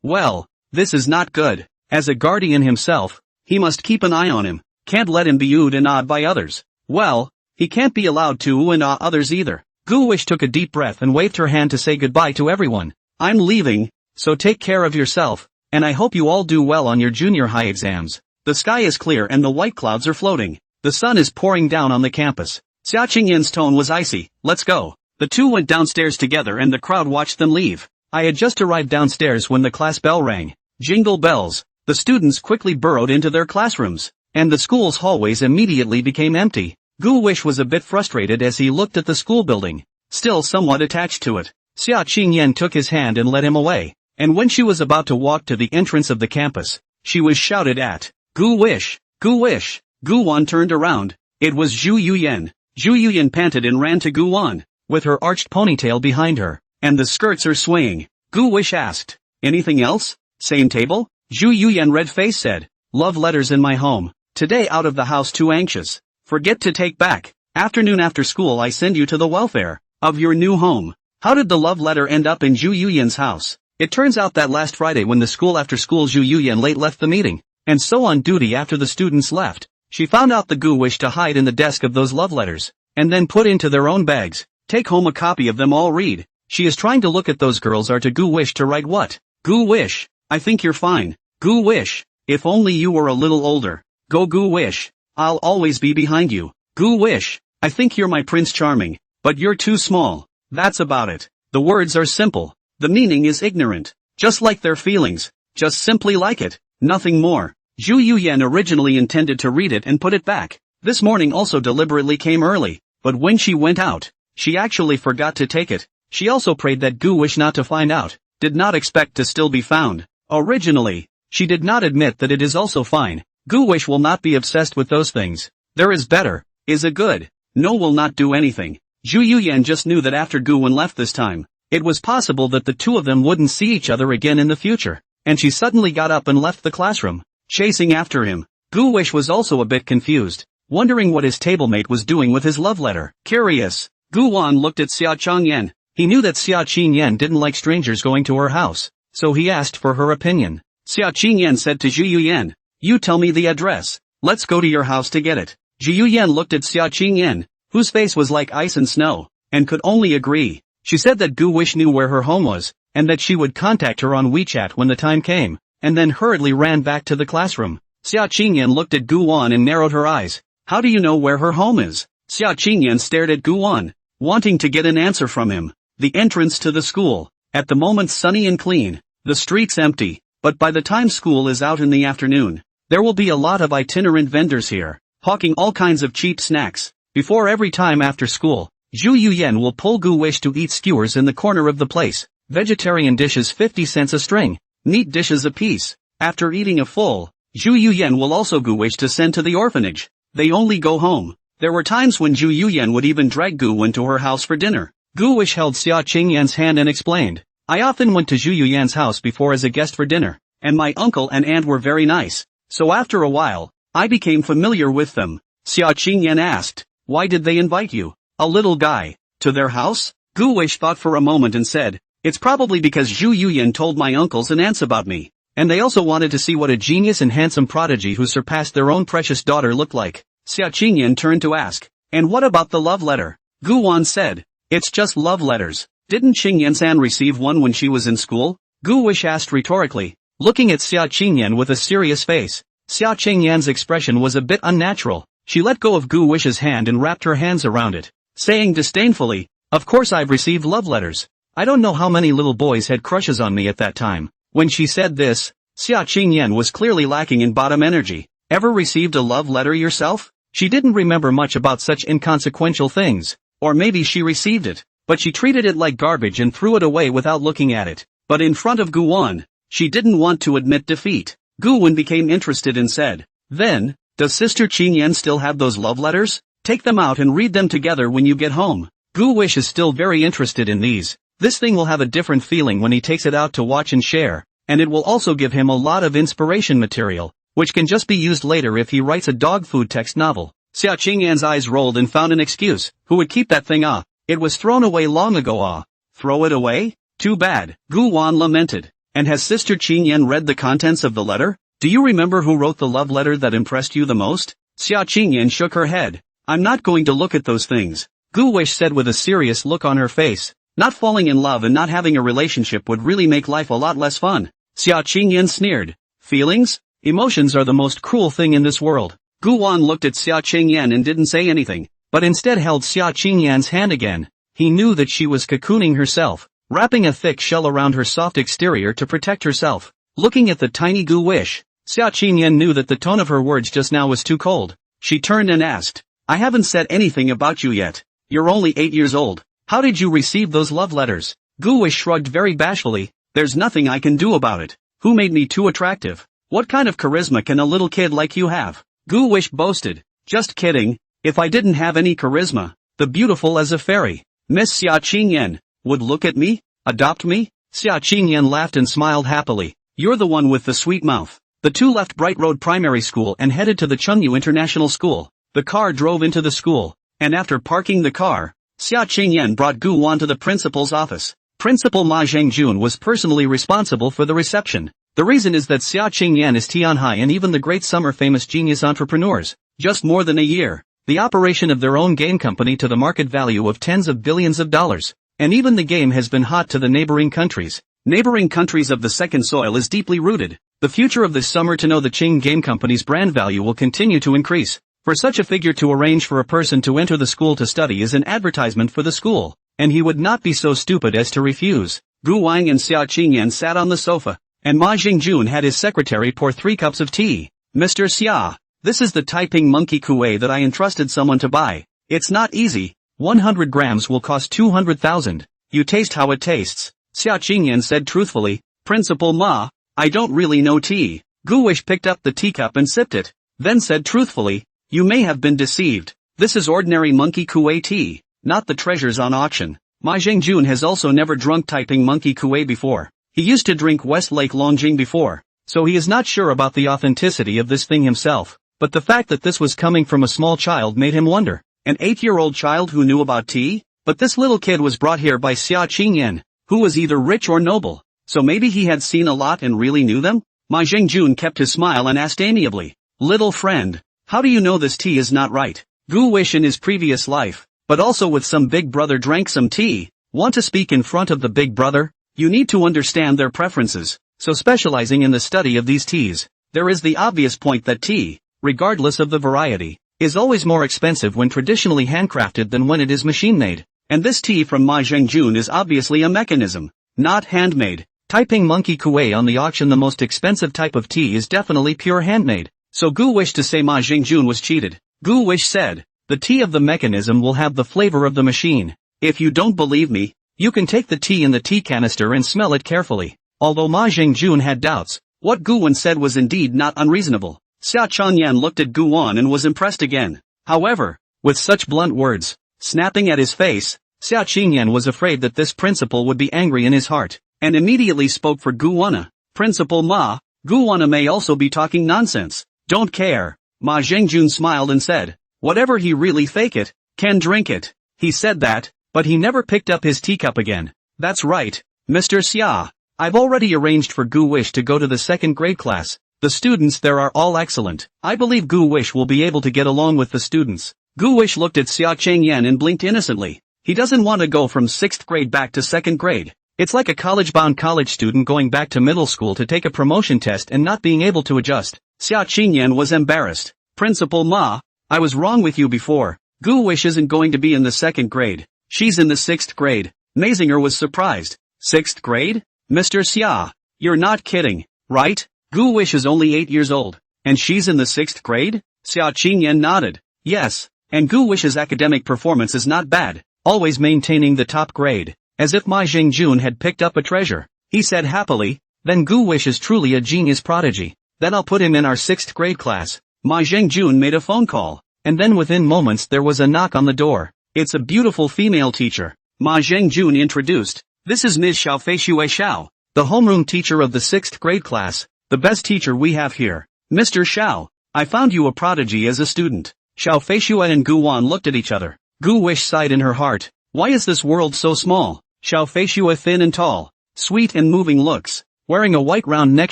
[SPEAKER 1] Well, this is not good. As a guardian himself, he must keep an eye on him. Can't let him be oohed and awed by others. Well, he can't be allowed to ooh and ah others either. Gu Wish took a deep breath and waved her hand to say goodbye to everyone. I'm leaving, so take care of yourself, and I hope you all do well on your junior high exams. The sky is clear and the white clouds are floating. The sun is pouring down on the campus. Xia Qingyan's tone was icy. Let's go. The two went downstairs together and the crowd watched them leave. I had just arrived downstairs when the class bell rang. Jingle bells. The students quickly burrowed into their classrooms, and the school's hallways immediately became empty. Gu Wish was a bit frustrated as he looked at the school building, still somewhat attached to it. Xia Qingyan took his hand and led him away, and when she was about to walk to the entrance of the campus, she was shouted at. Gu Wish! Gu Wish! Gu Wan turned around. It was Zhu Yuyan. Zhu Yuyan panted and ran to Gu Wan, with her arched ponytail behind her, and the skirts are swaying. Gu Wish asked, anything else? Same table? Zhu Yuyan red face said, love letters in my home. Today out of the house too anxious. Forget to take back. Afternoon after school I send you to the welfare of your new home. How did the love letter end up in Zhu Yuyan's house? It turns out that last Friday when the school after school Zhu Yuyan late left the meeting, and so on duty after the students left, she found out the Gu Wish to hide in the desk of those love letters, and then put into their own bags. Take home a copy of them all read. She is trying to look at those girls are to Gu Wish to write what? Gu Wish, I think you're fine. Gu Wish, if only you were a little older. Go Gu Wish, I'll always be behind you. Gu Wish, I think you're my Prince Charming, but you're too small. That's about it. The words are simple. The meaning is ignorant. Just like their feelings. Just simply like it. Nothing more. Zhu Yuyan originally intended to read it and put it back. This morning also deliberately came early, but when she went out, she actually forgot to take it. She also prayed that Gu Wish not to find out. Did not expect to still be found. Originally, she did not admit that it is also fine. Gu Wish will not be obsessed with those things. There is better, is a good. No will not do anything. Zhu Yuyan just knew that after Gu Wen left this time, it was possible that the two of them wouldn't see each other again in the future, and she suddenly got up and left the classroom, chasing after him. Gu Wish was also a bit confused, wondering what his tablemate was doing with his love letter. Curious, Gu Wan looked at Xia Qingyan. He knew that Xia Qingyan didn't like strangers going to her house, so he asked for her opinion. Xia Qingyan said to Zhu Yuyan, you tell me the address. Let's go to your house to get it. Zhu Yuyan looked at Xia Qingyan, whose face was like ice and snow, and could only agree. She said that Gu Wish knew where her home was, and that she would contact her on WeChat when the time came, and then hurriedly ran back to the classroom. Xia Qingyan looked at Gu Wan and narrowed her eyes. How do you know where her home is? Xia Qingyan stared at Gu Wan, wanting to get an answer from him. The entrance to the school, at the moment sunny and clean, the streets empty, but by the time school is out in the afternoon, there will be a lot of itinerant vendors here, hawking all kinds of cheap snacks. Before every time after school, Zhu Yuyan will pull Gu Wish to eat skewers in the corner of the place. Vegetarian dishes 50 cents a string, meat dishes a piece. After eating a full, Zhu Yuyan will also Gu Wish to send to the orphanage. They only go home. There were times when Zhu Yuyan would even drag Gu Wen to her house for dinner. Gu Wish held Xia Qingyan's hand and explained, I often went to Zhu Yuyan's house before as a guest for dinner. and my uncle and aunt were very nice. So after a while, I became familiar with them. Xia Qingyan asked, why did they invite you, a little guy, to their house? Gu Wish thought for a moment and said, it's probably because Zhu Yuyan told my uncles and aunts about me, and they also wanted to see what a genius and handsome prodigy who surpassed their own precious daughter looked like. Xia Qingyan turned to ask, and what about the love letter? Gu Wan said, it's just love letters. Didn't Qingyan-san receive one when she was in school? Gu Wish asked rhetorically, looking at Xia Qingyan with a serious face. Xia Qingyan's expression was a bit unnatural. She let go of Gu Wish's hand and wrapped her hands around it, saying disdainfully, of course I've received love letters. I don't know how many little boys had crushes on me at that time. When she said this, Xia Qingyan was clearly lacking in bottom energy. Ever received a love letter yourself? She didn't remember much about such inconsequential things. Or maybe she received it, but she treated it like garbage and threw it away without looking at it. But in front of Gu Wan, she didn't want to admit defeat. Gu Wan became interested and said, then, does Sister Qingyan still have those love letters? Take them out and read them together when you get home. Gu Wish is still very interested in these. This thing will have a different feeling when he takes it out to watch and share, and it will also give him a lot of inspiration material, which can just be used later if he writes a dog food text novel. Xia Qingyan's eyes rolled and found an excuse. Who would keep that thing? It was thrown away long ago. Throw it away? Too bad, Gu Wan lamented. And has Sister Qingyan read the contents of the letter? Do you remember who wrote the love letter that impressed you the most? Xia Qingyan shook her head. I'm not going to look at those things, Gu Wish said with a serious look on her face. Not falling in love and not having a relationship would really make life a lot less fun. Xia Qingyan sneered. Feelings? Emotions are the most cruel thing in this world. Gu Wan looked at Xia Qingyan and didn't say anything, but instead held Xia Qingyan's hand again. He knew that she was cocooning herself, wrapping a thick shell around her soft exterior to protect herself. Looking at the tiny Gu Wish, Xia Qingyan knew that the tone of her words just now was too cold. She turned and asked, I haven't said anything about you yet. You're only 8 years old. How did you receive those love letters? Gu Wish shrugged very bashfully. There's nothing I can do about it. Who made me too attractive? What kind of charisma can a little kid like you have? Gu Wish boasted. Just kidding. If I didn't have any charisma, the beautiful as a fairy, Miss Xia Qingyan, would look at me? Adopt me? Xia Qingyan laughed and smiled happily. You're the one with the sweet mouth. The two left Bright Road Primary School and headed to the Chengyu International School. The car drove into the school, and after parking the car, Xia Qingyan brought Gu Wan to the principal's office. Principal Ma Zhengjun was personally responsible for the reception. The reason is that Xia Qingyan is Tianhai and even the great summer famous genius entrepreneurs. Just more than a year, the operation of their own game company to the market value of tens of billions of dollars. And even the game has been hot to the neighboring countries. Neighboring countries of the second soil is deeply rooted. The future of this summer to know the Qing Game Company's brand value will continue to increase. For such a figure to arrange for a person to enter the school to study is an advertisement for the school, and he would not be so stupid as to refuse. Gu Wang and Xia Qingyan sat on the sofa, and Ma Jingjun had his secretary pour 3 cups of tea. Mr. Xia, this is the Taiping monkey kuei that I entrusted someone to buy. It's not easy. 100 grams will cost 200,000. You taste how it tastes. Xia Qingyan said truthfully. Principal Ma, I don't really know tea. Gu Wish picked up the teacup and sipped it, then said truthfully, you may have been deceived. This is ordinary monkey kuei tea, not the treasures on auction. Ma Zhengjun has also never drunk Taiping monkey kuei before. He used to drink Westlake Longjing before, so he is not sure about the authenticity of this thing himself. But the fact that this was coming from a small child made him wonder. An 8-year-old child who knew about tea? But this little kid was brought here by Xia Qingyan, who was either rich or noble. So maybe he had seen a lot and really knew them? Ma Zhengjun kept his smile and asked amiably, little friend, how do you know this tea is not right? Gu Wish in his previous life, but also with some big brother drank some tea. Want to speak in front of the big brother? You need to understand their preferences. So specializing in the study of these teas, there is the obvious point that tea, regardless of the variety, is always more expensive when traditionally handcrafted than when it is machine-made. And this tea from Ma Zhengjun is obviously a mechanism, not handmade. Taiping monkey kuei on the auction, the most expensive type of tea, is definitely pure handmade. So Gu wished to say Ma Zhengjun was cheated. Gu Wish said, the tea of the mechanism will have the flavor of the machine. If you don't believe me, you can take the tea in the tea canister and smell it carefully. Although Ma Zhengjun had doubts, what Gu Wan said was indeed not unreasonable. Xia Qingyan looked at Gu Wan and was impressed again. However, with such blunt words, snapping at his face, Xia Qingyan was afraid that this principal would be angry in his heart, and immediately spoke for Gu Wan. Principal Ma, Gu Wana may also be talking nonsense. Don't care. Ma Zhengjun smiled and said, whatever he really fake it, can drink it. He said that, but he never picked up his teacup again. That's right, Mr. Xia. I've already arranged for Gu Wish to go to the second grade class. The students there are all excellent. I believe Gu Wish will be able to get along with the students. Gu Wish looked at Xia Chengyan and blinked innocently. He doesn't want to go from 6th grade back to 2nd grade. It's like a college-bound college student going back to middle school to take a promotion test and not being able to adjust. Xia Qingyan was embarrassed. Principal Ma, I was wrong with you before. Gu Wish isn't going to be in the 2nd grade. She's in the 6th grade. Mazinger was surprised. 6th grade? Mr. Xia, you're not kidding, right? Gu Wish is only 8 years old. And she's in the 6th grade? Xia Qingyan nodded. Yes, and Gu Wish's academic performance is not bad, always maintaining the top grade. As if Ma Zhengjun had picked up a treasure. He said happily, then Gu Wish is truly a genius prodigy. Then I'll put him in our 6th grade class. Ma Zhengjun made a phone call, and then within moments there was a knock on the door. It's a beautiful female teacher. Ma Zhengjun introduced. This is Ms. Xiaofei Xue Xiao, the homeroom teacher of the 6th grade class, the best teacher we have here. Mr. Xiao, I found you a prodigy as a student. Xiaofei Xue and Gu Wan looked at each other. Gu Wish sighed in her heart. Why is this world so small? Xiaofei Xue thin and tall, sweet and moving looks, wearing a white round neck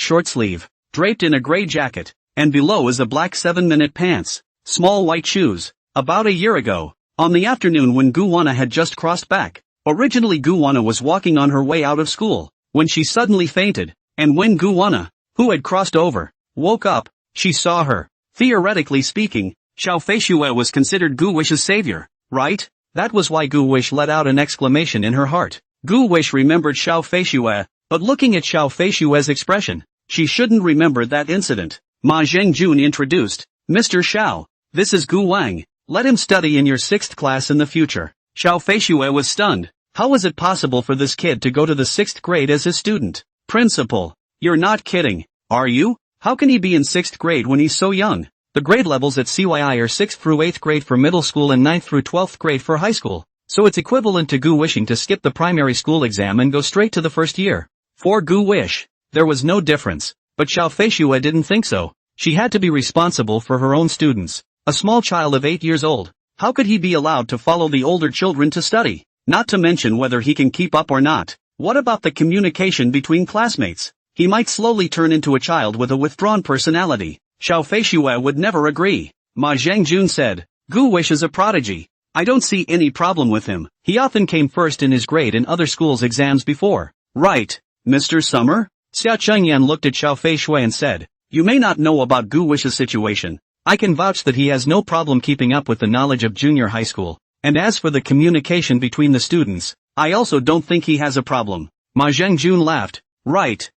[SPEAKER 1] short sleeve, draped in a gray jacket, and below is a black 7-minute pants, small white shoes. About a year ago, on the afternoon when Gu Wana had just crossed back, originally Gu Wana was walking on her way out of school, when she suddenly fainted, and when Gu Wana, who had crossed over, woke up, she saw her. Theoretically speaking, Xiaofei Xue was considered Gu Wish's savior, right? That was why Gu Wish let out an exclamation in her heart. Gu Wish remembered Xiaofei Xue, but looking at Xiaofei Xue's expression, she shouldn't remember that incident. Ma Zhengjun introduced, Mr. Xiao, this is Gu Wang, let him study in your 6th class in the future. Xiaofei Xue was stunned. How was it possible for this kid to go to the 6th grade as his student? Principal, you're not kidding, are you? How can he be in 6th grade when he's so young? The grade levels at CYI are 6th through 8th grade for middle school and 9th through 12th grade for high school, so it's equivalent to Gu wishing to skip the primary school exam and go straight to the first year. For Gu Wish, there was no difference, but Xiaofei Xue didn't think so. She had to be responsible for her own students. A small child of 8 years old, how could he be allowed to follow the older children to study? Not to mention whether he can keep up or not. What about the communication between classmates? He might slowly turn into a child with a withdrawn personality. Xiaofei Xue would never agree. Ma Zhengjun said, Gu Wish is a prodigy. I don't see any problem with him. He often came first in his grade in other schools' exams before. Right, Mr. Summer? Xia Chengyan looked at Xiaofei Xue and said, you may not know about Gu Wish's situation. I can vouch that he has no problem keeping up with the knowledge of junior high school. And as for the communication between the students, I also don't think he has a problem. Ma Zhengjun laughed. Right.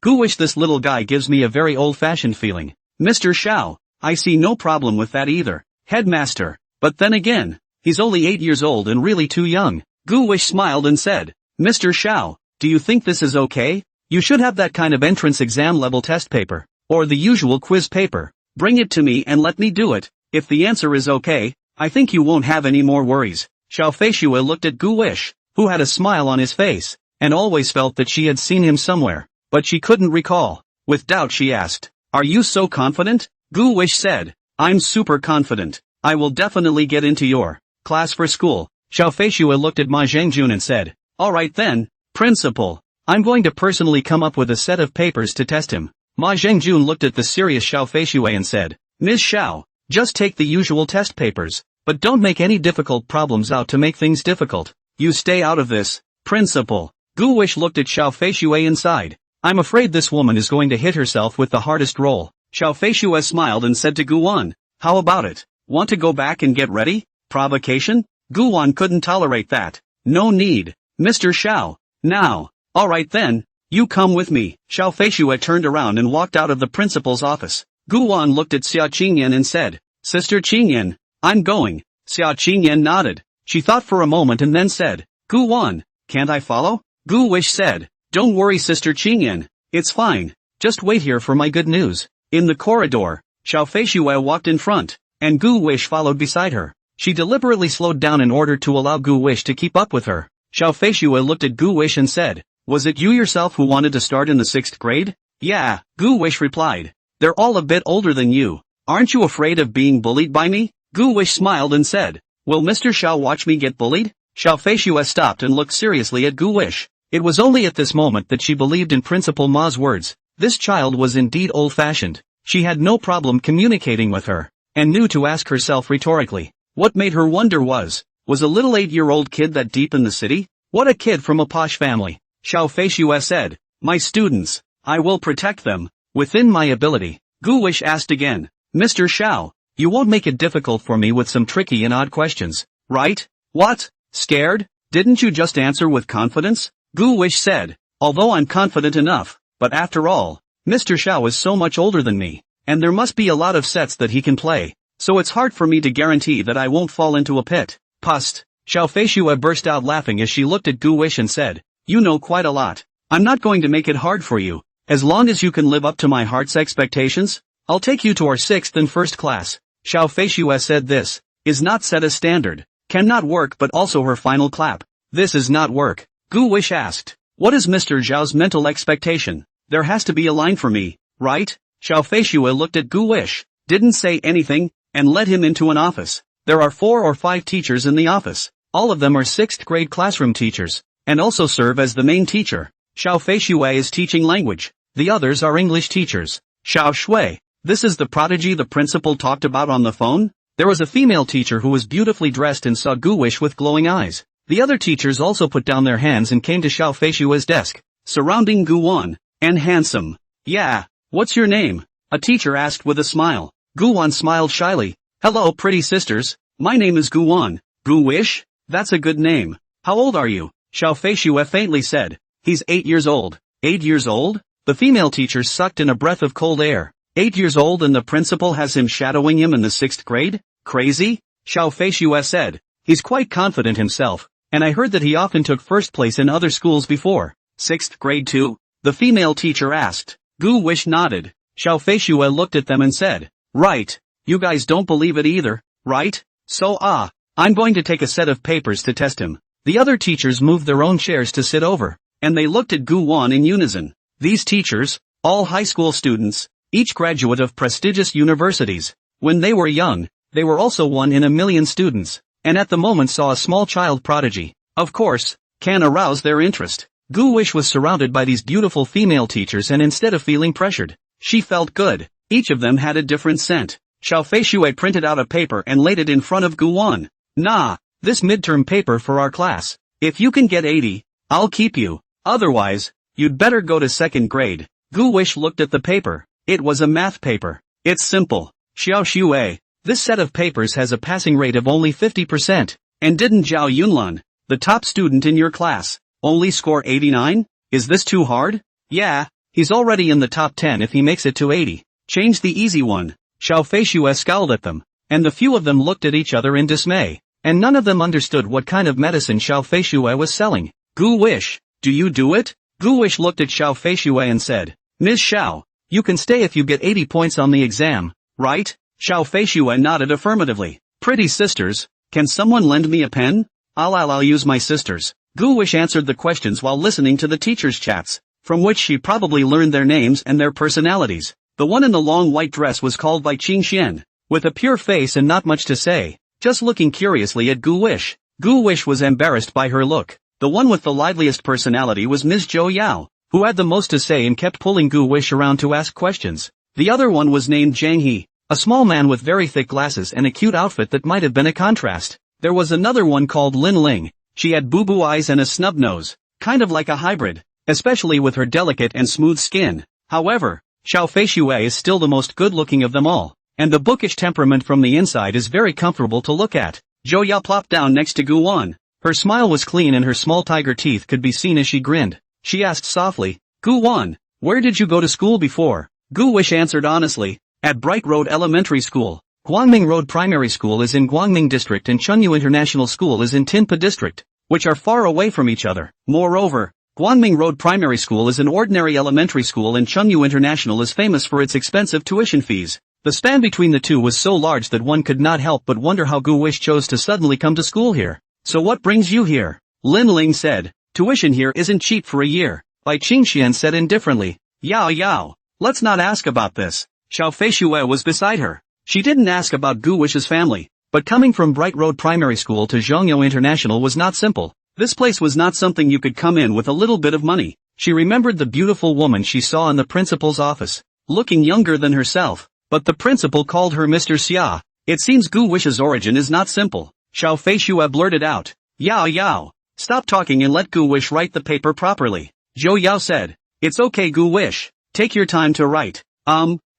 [SPEAKER 1] Gu Wish, this little guy gives me a very old-fashioned feeling. Mr. Xiao, I see no problem with that either. Headmaster. But then again, he's only 8 years old and really too young. Gu Wish smiled and said, Mr. Xiao, do you think this is okay? You should have that kind of entrance exam level test paper, or the usual quiz paper. Bring it to me and let me do it. If the answer is okay, I think you won't have any more worries. Xiaofei Xue looked at Gu Wish, who had a smile on his face, and always felt that she had seen him somewhere, but she couldn't recall. With doubt she asked, are you so confident? Gu Wish said, I'm super confident. I will definitely get into your class for school. Xiaofei Xue looked at Ma Zhengjun and said, alright then, principal. I'm going to personally come up with a set of papers to test him. Ma Zhengjun looked at the serious Xiaofei Xue and said, Ms. Xiao, just take the usual test papers, but don't make any difficult problems out to make things difficult. You stay out of this, principal. Gu Wish looked at Xiaofei Xue and sighed. I'm afraid this woman is going to hit herself with the hardest role. Xiaofei Xue smiled and said to Gu Wan, how about it? Want to go back and get ready? Provocation? Gu Wan couldn't tolerate that. No need. Mr. Xiao. Now. Alright then, you come with me. Xiaofei Xue turned around and walked out of the principal's office. Gu Wan looked at Xia Qingyan and said, Sister Qingyan, I'm going. Xia Qingyan nodded. She thought for a moment and then said, Gu Wan, can't I follow? Gu Wish said, don't worry Sister Qingyan, it's fine. Just wait here for my good news. In the corridor, Xiaofei Xue walked in front, and Gu Wish followed beside her. She deliberately slowed down in order to allow Gu Wish to keep up with her. Xiaofei Xue looked at Gu Wish and said, was it you yourself who wanted to start in the 6th grade? Yeah, Gu Wish replied. They're all a bit older than you. Aren't you afraid of being bullied by me? Gu Wish smiled and said, will Mr. Xiao watch me get bullied? Xiao Feishue stopped and looked seriously at Gu Wish. It was only at this moment that she believed in Principal Ma's words. This child was indeed old-fashioned. She had no problem communicating with her, and knew to ask herself rhetorically. What made her wonder was a little 8-year-old kid that deep in the city? What a kid from a posh family. Xiao Feishue said, my students, I will protect them, within my ability. Gu Wish asked again, Mr. Xiao, you won't make it difficult for me with some tricky and odd questions, right? What? Scared? Didn't you just answer with confidence? Gu Wish said, although I'm confident enough, but after all, Mr. Xiao is so much older than me, and there must be a lot of sets that he can play, so it's hard for me to guarantee that I won't fall into a pit. Pust. Xiao Feishue burst out laughing as she looked at Gu Wish and said, you know quite a lot. I'm not going to make it hard for you. As long as you can live up to my heart's expectations, I'll take you to our 6th and 1st class. Xiao Feishue said this is not set as standard. Cannot work but also her final clap. This is not work. Gu Wish asked, what is Mr. Zhao's mental expectation? There has to be a line for me, right? Xiao Feishue looked at Gu Wish, didn't say anything, and led him into an office. There are 4 or 5 teachers in the office. All of them are 6th grade classroom teachers, and also serve as the main teacher. Xiao Feishue is teaching language. The others are English teachers. Xiao Shui, this is the prodigy the principal talked about on the phone? There was a female teacher who was beautifully dressed and saw Gu Wish with glowing eyes. The other teachers also put down their hands and came to Xiao Feishue's desk, surrounding Gu Wan. And handsome. Yeah, what's your name? A teacher asked with a smile. Gu Wan smiled shyly. Hello pretty sisters, my name is Gu Wan. Gu Wish? That's a good name. How old are you? Xiao Feishue faintly said. He's 8 years old. 8 years old? The female teacher sucked in a breath of cold air. 8 years old and the principal has him shadowing him in the 6th grade? Crazy? Xiao Feishue said. He's quite confident himself, and I heard that he often took first place in other schools before. 6th grade too? The female teacher asked. Gu Wish nodded. Xiao Feishue looked at them and said, right. You guys don't believe it either, right? So I'm going to take a set of papers to test him. The other teachers moved their own chairs to sit over, and they looked at Gu Wan in unison. These teachers, all high school students, each graduate of prestigious universities. When they were young, they were also 1 in a million students, and at the moment saw a small child prodigy. Of course, can arouse their interest. Gu Wish was surrounded by these beautiful female teachers and instead of feeling pressured, she felt good. Each of them had a different scent. Xiao Feishue printed out a paper and laid it in front of Gu Wan. Nah, this midterm paper for our class. If you can get 80, I'll keep you. Otherwise, you'd better go to 2nd grade. Gu Wish looked at the paper. It was a math paper. It's simple. Xiao Xue, this set of papers has a passing rate of only 50%. And didn't Zhao Yunlan, the top student in your class, only score 89? Is this too hard? Yeah, he's already in the top 10 if he makes it to 80. Change the easy one. Xiao Feishue scowled at them, and the few of them looked at each other in dismay, and none of them understood what kind of medicine Xiao Feishue was selling. Gu Wish, do you do it? Gu Wish looked at Xiao Feishue and said, Ms. Xiao, you can stay if you get 80 points on the exam, right? Xiao Feishue nodded affirmatively. Pretty sisters, can someone lend me a pen? I'll use my sisters. Gu Wish answered the questions while listening to the teachers' chats, from which she probably learned their names and their personalities. The one in the long white dress was called by Qing Xian, with a pure face and not much to say, just looking curiously at Gu Wish. Gu Wish was embarrassed by her look. The one with the liveliest personality was Ms. Zhou Yao, who had the most to say and kept pulling Gu Wish around to ask questions. The other one was named Zhang He, a small man with very thick glasses and a cute outfit that might have been a contrast. There was another one called Lin Ling. She had boo-boo eyes and a snub nose, kind of like a hybrid, especially with her delicate and smooth skin. However, Xiao Feishue is still the most good-looking of them all, and the bookish temperament from the inside is very comfortable to look at. Zhou Yao plopped down next to Gu Wan. Her smile was clean and her small tiger teeth could be seen as she grinned. She asked softly, Gu Wan, where did you go to school before? Gu Wish answered honestly, at Bright Road Elementary School. Guangming Road Primary School is in Guangming District and Chunyu International School is in Tinpa District, which are far away from each other. Moreover, Guangming Road Primary School is an ordinary elementary school and Chunyu International is famous for its expensive tuition fees. The span between the two was so large that one could not help but wonder how Gu Wish chose to suddenly come to school here. So what brings you here? Lin Ling said. Tuition here isn't cheap for a year. Bai Qingxian said indifferently. Yao Yao. Let's not ask about this. Xiao Feishue was beside her. She didn't ask about Gu Wish's family, but coming from Bright Road Primary School to Zhongyou International was not simple. This place was not something you could come in with a little bit of money. She remembered the beautiful woman she saw in the principal's office, looking younger than herself, but the principal called her Mr. Xia. It seems Gu Wish's origin is not simple. Xiao Feishue blurted out. Yao Yao. Stop talking and let Gu Wish write the paper properly. Zhou Yao said. It's okay Gu Wish. Take your time to write.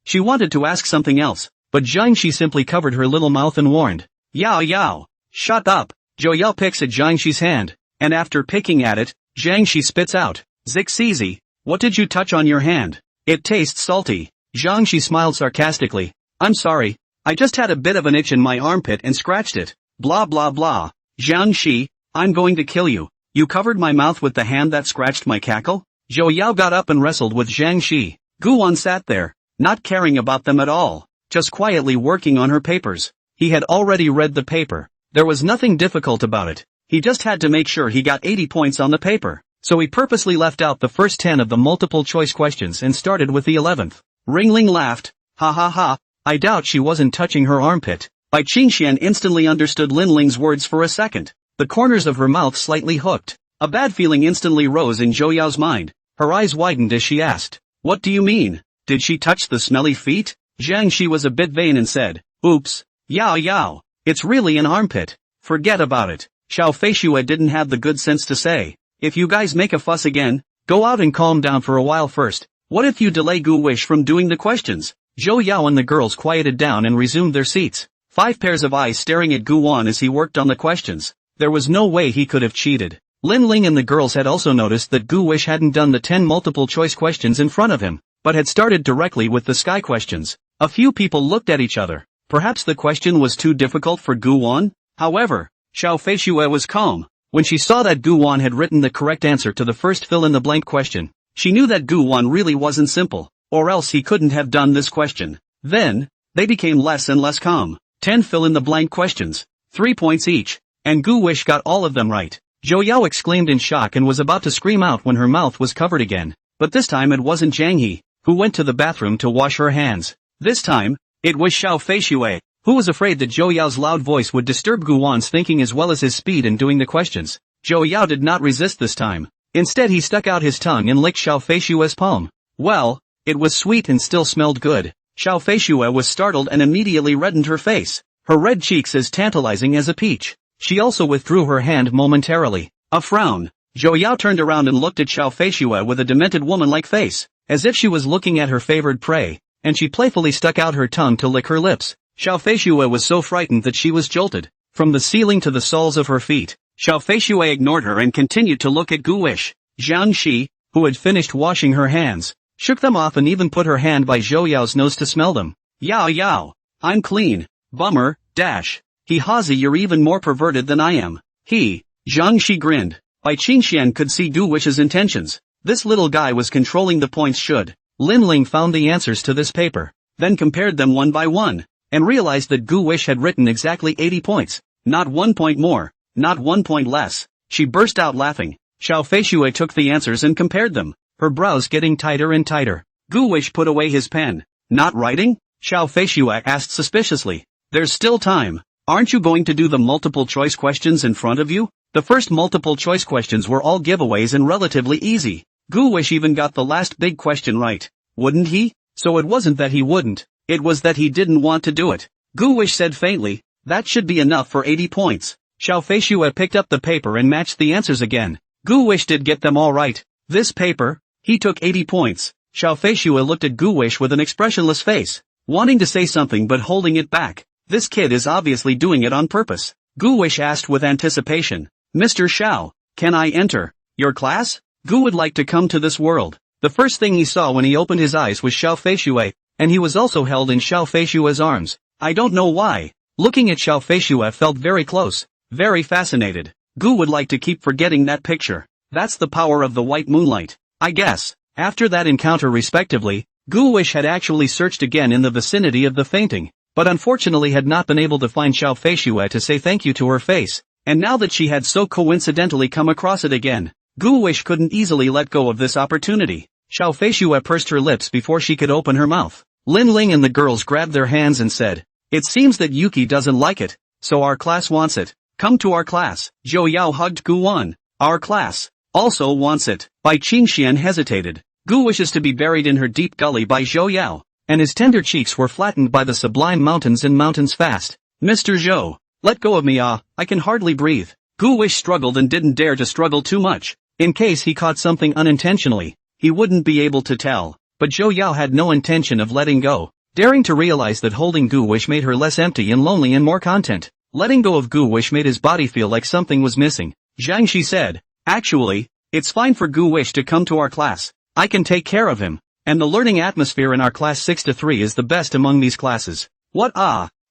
[SPEAKER 1] She wanted to ask something else, but Zhang Shi simply covered her little mouth and warned. Yao Yao. Shut up. Zhou Yao picks at Zhang Shi's hand, and after picking at it, Zhang Shi spits out. Zixizi. What did you touch on your hand? It tastes salty. Zhang Shi smiled sarcastically. I'm sorry. I just had a bit of an itch in my armpit and scratched it. Blah blah blah. Zhang Shi, I'm going to kill you. You covered my mouth with the hand that scratched my cackle? Zhou Yao got up and wrestled with Zhang Shi. Gu Wan sat there, not caring about them at all, just quietly working on her papers. He had already read the paper. There was nothing difficult about it. He just had to make sure he got 80 points on the paper. So he purposely left out the first 10 of the multiple choice questions and started with the 11th. Ringling laughed. Ha ha ha, I doubt she wasn't touching her armpit. Bai Qingxian instantly understood Lin Ling's words for a second. The corners of her mouth slightly hooked. A bad feeling instantly rose in Zhou Yao's mind. Her eyes widened as she asked. What do you mean? Did she touch the smelly feet? Zhang Shi was a bit vain and said. Oops. Yao Yao. It's really an armpit. Forget about it. Xiao Feishue didn't have the good sense to say. If you guys make a fuss again, go out and calm down for a while first. What if you delay Gu Wish from doing the questions? Zhou Yao and the girls quieted down and resumed their seats. 5 pairs of eyes staring at Gu Wan as he worked on the questions. There was no way he could have cheated. Lin Ling and the girls had also noticed that Gu Wish hadn't done the 10 multiple choice questions in front of him, but had started directly with the sky questions. A few people looked at each other. Perhaps the question was too difficult for Gu Wan? However, Xiao Feishue was calm. When she saw that Gu Wan had written the correct answer to the first fill-in-the-blank question, she knew that Gu Wan really wasn't simple, or else he couldn't have done this question. Then, they became less and less calm. 10 fill-in-the-blank questions, 3 points each, and Gu Wish got all of them right. Zhou Yao exclaimed in shock and was about to scream out when her mouth was covered again, but this time it wasn't Zhang He, who went to the bathroom to wash her hands. This time, it was Xiao Feishue, who was afraid that Zhou Yao's loud voice would disturb Gu Wan's thinking as well as his speed in doing the questions. Zhou Yao did not resist this time. Instead he stuck out his tongue and licked Xiao Feishue's palm. Well, it was sweet and still smelled good. Xiao Feishue was startled and immediately reddened her face, her red cheeks as tantalizing as a peach. She also withdrew her hand momentarily. A frown. Zhou Yao turned around and looked at Xiao Feishue with a demented woman-like face, as if she was looking at her favored prey, and she playfully stuck out her tongue to lick her lips. Xiao Feishue was so frightened that she was jolted, from the ceiling to the soles of her feet. Xiao Feishue ignored her and continued to look at Gu Wish. Zhang Shi, who had finished washing her hands, shook them off and even put her hand by Zhou Yao's nose to smell them. Yao Yao. I'm clean. Bummer, dash. He Hazi, you're even more perverted than I am. Zhang Shi grinned. Bai Qingxian could see Gu Wish's intentions. This little guy was controlling the points should. Lin Ling found the answers to this paper, then compared them one by one, and realized that Gu Wish had written exactly 80 points. Not 1 point more, not 1 point less. She burst out laughing. Xiao Feishue took the answers and compared them, her brows getting tighter and tighter. Gu Wish put away his pen. Not writing? Xiao Feishue asked suspiciously. There's still time. Aren't you going to do the multiple choice questions in front of you? The first multiple choice questions were all giveaways and relatively easy. Gu Wish even got the last big question right. Wouldn't he? So it wasn't that he wouldn't, it was that he didn't want to do it. Gu Wish said faintly, that should be enough for 80 points. Xiao Feishue picked up the paper and matched the answers again. Gu Wish did get them all right. This paper, he took 80 points. Xiao Feishue looked at Gu Wish with an expressionless face, wanting to say something but holding it back. This kid is obviously doing it on purpose. Gu Wish asked with anticipation. Mr. Xiao, can I enter your class? Gu would like to come to this world. The first thing he saw when he opened his eyes was Xiao Feishue, and he was also held in Xiao Feishue's arms. I don't know why. Looking at Xiao Feishue felt very close, very fascinated. Gu would like to keep forgetting that picture. That's the power of the white moonlight, I guess. After that encounter respectively, Gu Wish had actually searched again in the vicinity of the fainting, but unfortunately had not been able to find Xiao Feishue to say thank you to her face, and now that she had so coincidentally come across it again, Gu Wish couldn't easily let go of this opportunity. Xiao Feishue pursed her lips before she could open her mouth. Lin Ling and the girls grabbed their hands and said, "It seems that Yuki doesn't like it, so our class wants it. Come to our class." Zhou Yao hugged Gu Wan. "Our class also wants it." Bai Qingxian hesitated. Gu wishes to be buried in her deep gully by Zhou Yao, and his tender cheeks were flattened by the sublime mountains and mountains fast. "Mr. Zhou, let go of me, I can hardly breathe." Gu Wish struggled and didn't dare to struggle too much. In case he caught something unintentionally, he wouldn't be able to tell. But Zhou Yao had no intention of letting go, daring to realize that holding Gu Wish made her less empty and lonely and more content. Letting go of Gu Wish made his body feel like something was missing. Zhang Shi said, "Actually, it's fine for Gu Wish to come to our class. I can take care of him. And the learning atmosphere in our class 6 to 3 is the best among these classes." "What?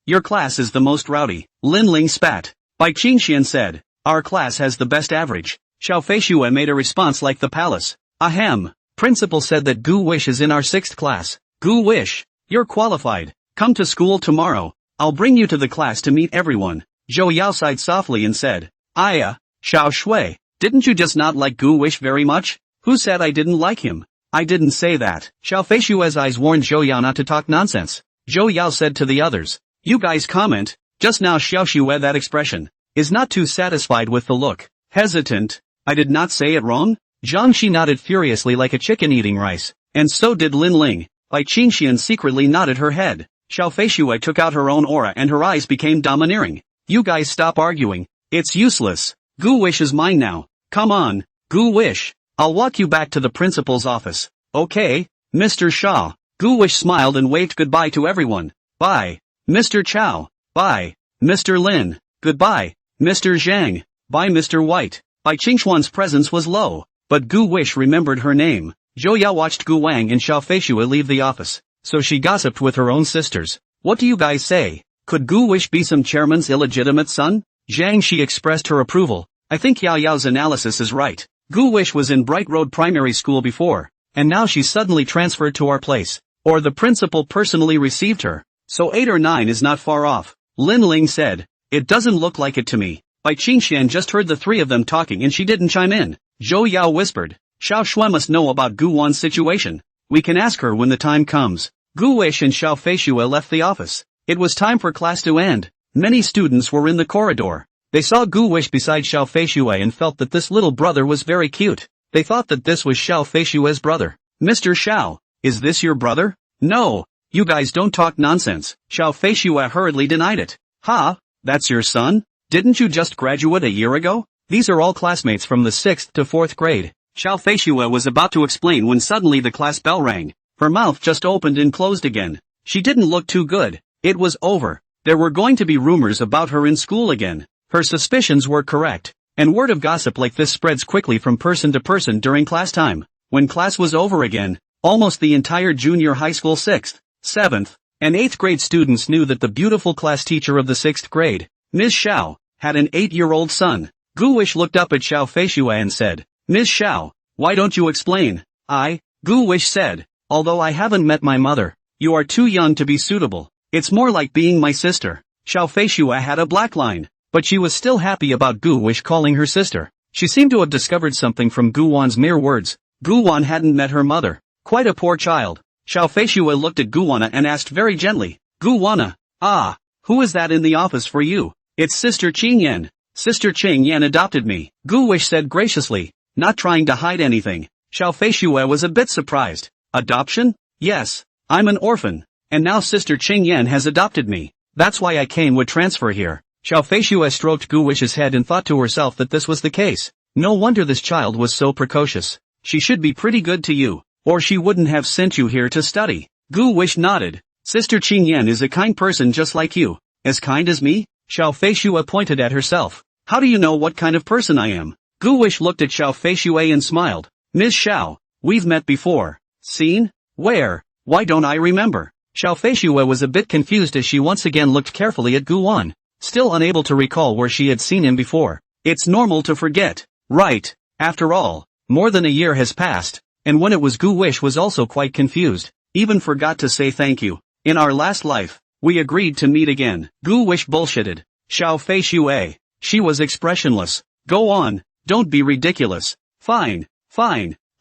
[SPEAKER 1] Your class is the most rowdy." Lin Ling spat. Bai Qingxian said, "Our class has the best average." Xiao Feishue made a response like the palace. "Ahem. Principal said that Gu Wish is in our 6th class. Gu Wish, you're qualified. Come to school tomorrow. I'll bring you to the class to meet everyone." Zhou Yao sighed softly and said, Xiao Shui, didn't you just not like Gu Wish very much?" "Who said I didn't like him? I didn't say that." Xiao Feishue's eyes warned Zhou Yao not to talk nonsense. Zhou Yao said to the others, "You guys comment, just now Xiao Shue that expression, is not too satisfied with the look. Hesitant. I did not say it wrong?" Zhang Shi nodded furiously like a chicken eating rice, and so did Lin Ling. Bai Qingxian secretly nodded her head. Xiao Feishue took out her own aura and her eyes became domineering. "You guys stop arguing. It's useless. Gu Wish is mine now. Come on, Gu Wish. I'll walk you back to the principal's office." "Okay, Mr. Shaw." Gu Wish smiled and waved goodbye to everyone. "Bye, Mr. Chow. Bye, Mr. Lin. Goodbye, Mr. Zhang. Bye, Mr. White." Bai Qingxuan's presence was low, but Gu Wish remembered her name. Zhou Yao watched Gu Wang and Xiao Feishue leave the office, so she gossiped with her own sisters. "What do you guys say? Could Gu Wish be some chairman's illegitimate son?" Zhang Shi expressed her approval. "I think Yao Yao's analysis is right. Gu Wish was in Bright Road Primary School before, and now she's suddenly transferred to our place. Or the principal personally received her. So 8 or 9 is not far off." Lin Ling said, "It doesn't look like it to me." Bai Qingxian just heard the three of them talking and she didn't chime in. Zhou Yao whispered, "Xiao Shui must know about Gu Wan's situation. We can ask her when the time comes." Gu Wish and Xiao Feishue left the office. It was time for class to end. Many students were in the corridor. They saw Gu Wish beside Xiao Feishue and felt that this little brother was very cute. They thought that this was Xiao Feishue's brother. "Mr. Xiao, is this your brother?" "No, you guys don't talk nonsense." Xiao Feishue hurriedly denied it. "Ha, that's your son? Didn't you just graduate a year ago?" "These are all classmates from the 6th to 4th grade. Xiao Feishue was about to explain when suddenly the class bell rang. Her mouth just opened and closed again. She didn't look too good. It was over. There were going to be rumors about her in school again. Her suspicions were correct, and word of gossip like this spreads quickly from person to person during class time. When class was over again, almost the entire junior high school 6th, 7th, and 8th grade students knew that the beautiful class teacher of the 6th grade, Ms. Xiao, had an 8-year-old son. Gu Wish looked up at Xiao Feishue and said, "Ms. Xiao, why don't you explain?" Gu Wish said, "Although I haven't met my mother, you are too young to be suitable. It's more like being my sister." Xiao Feishue had a black line, but she was still happy about Gu Wish calling her sister. She seemed to have discovered something from Gu Wan's mere words. Gu Wan hadn't met her mother. Quite a poor child. Xiao Feishue looked at Gu Wana and asked very gently, "Gu Wana, who is that in the office for you?" "It's Sister Qing Yan. Sister Qing Yan adopted me," Gu Wish said graciously, not trying to hide anything. Xiao Feishue was a bit surprised. "Adoption?" "Yes, I'm an orphan, and now Sister Qing Yan has adopted me. That's why I came with transfer here." Xiao Feishue stroked Gu Wish's head and thought to herself that this was the case. No wonder this child was so precocious. She should be pretty good to you, or she wouldn't have sent you here to study. Gu Wish nodded. "Sister Qing Yan is a kind person just like you." "As kind as me?" Xiao Feishue pointed at herself. "How do you know what kind of person I am?" Gu Wish looked at Xiao Feishue and smiled. "Ms. Xiao, we've met before." "Seen? Where? Why don't I remember?" Xiao Feishue was a bit confused as she once again looked carefully at Gu Wan, still unable to recall where she had seen him before. It's normal to forget, right? After all, more than a year has passed, and when it was Gu Wish was also quite confused, even forgot to say thank you. "In our last life, we agreed to meet again." Gu Wish bullshitted. Xiao Feishue. She was expressionless. "Go on, don't be ridiculous." Fine,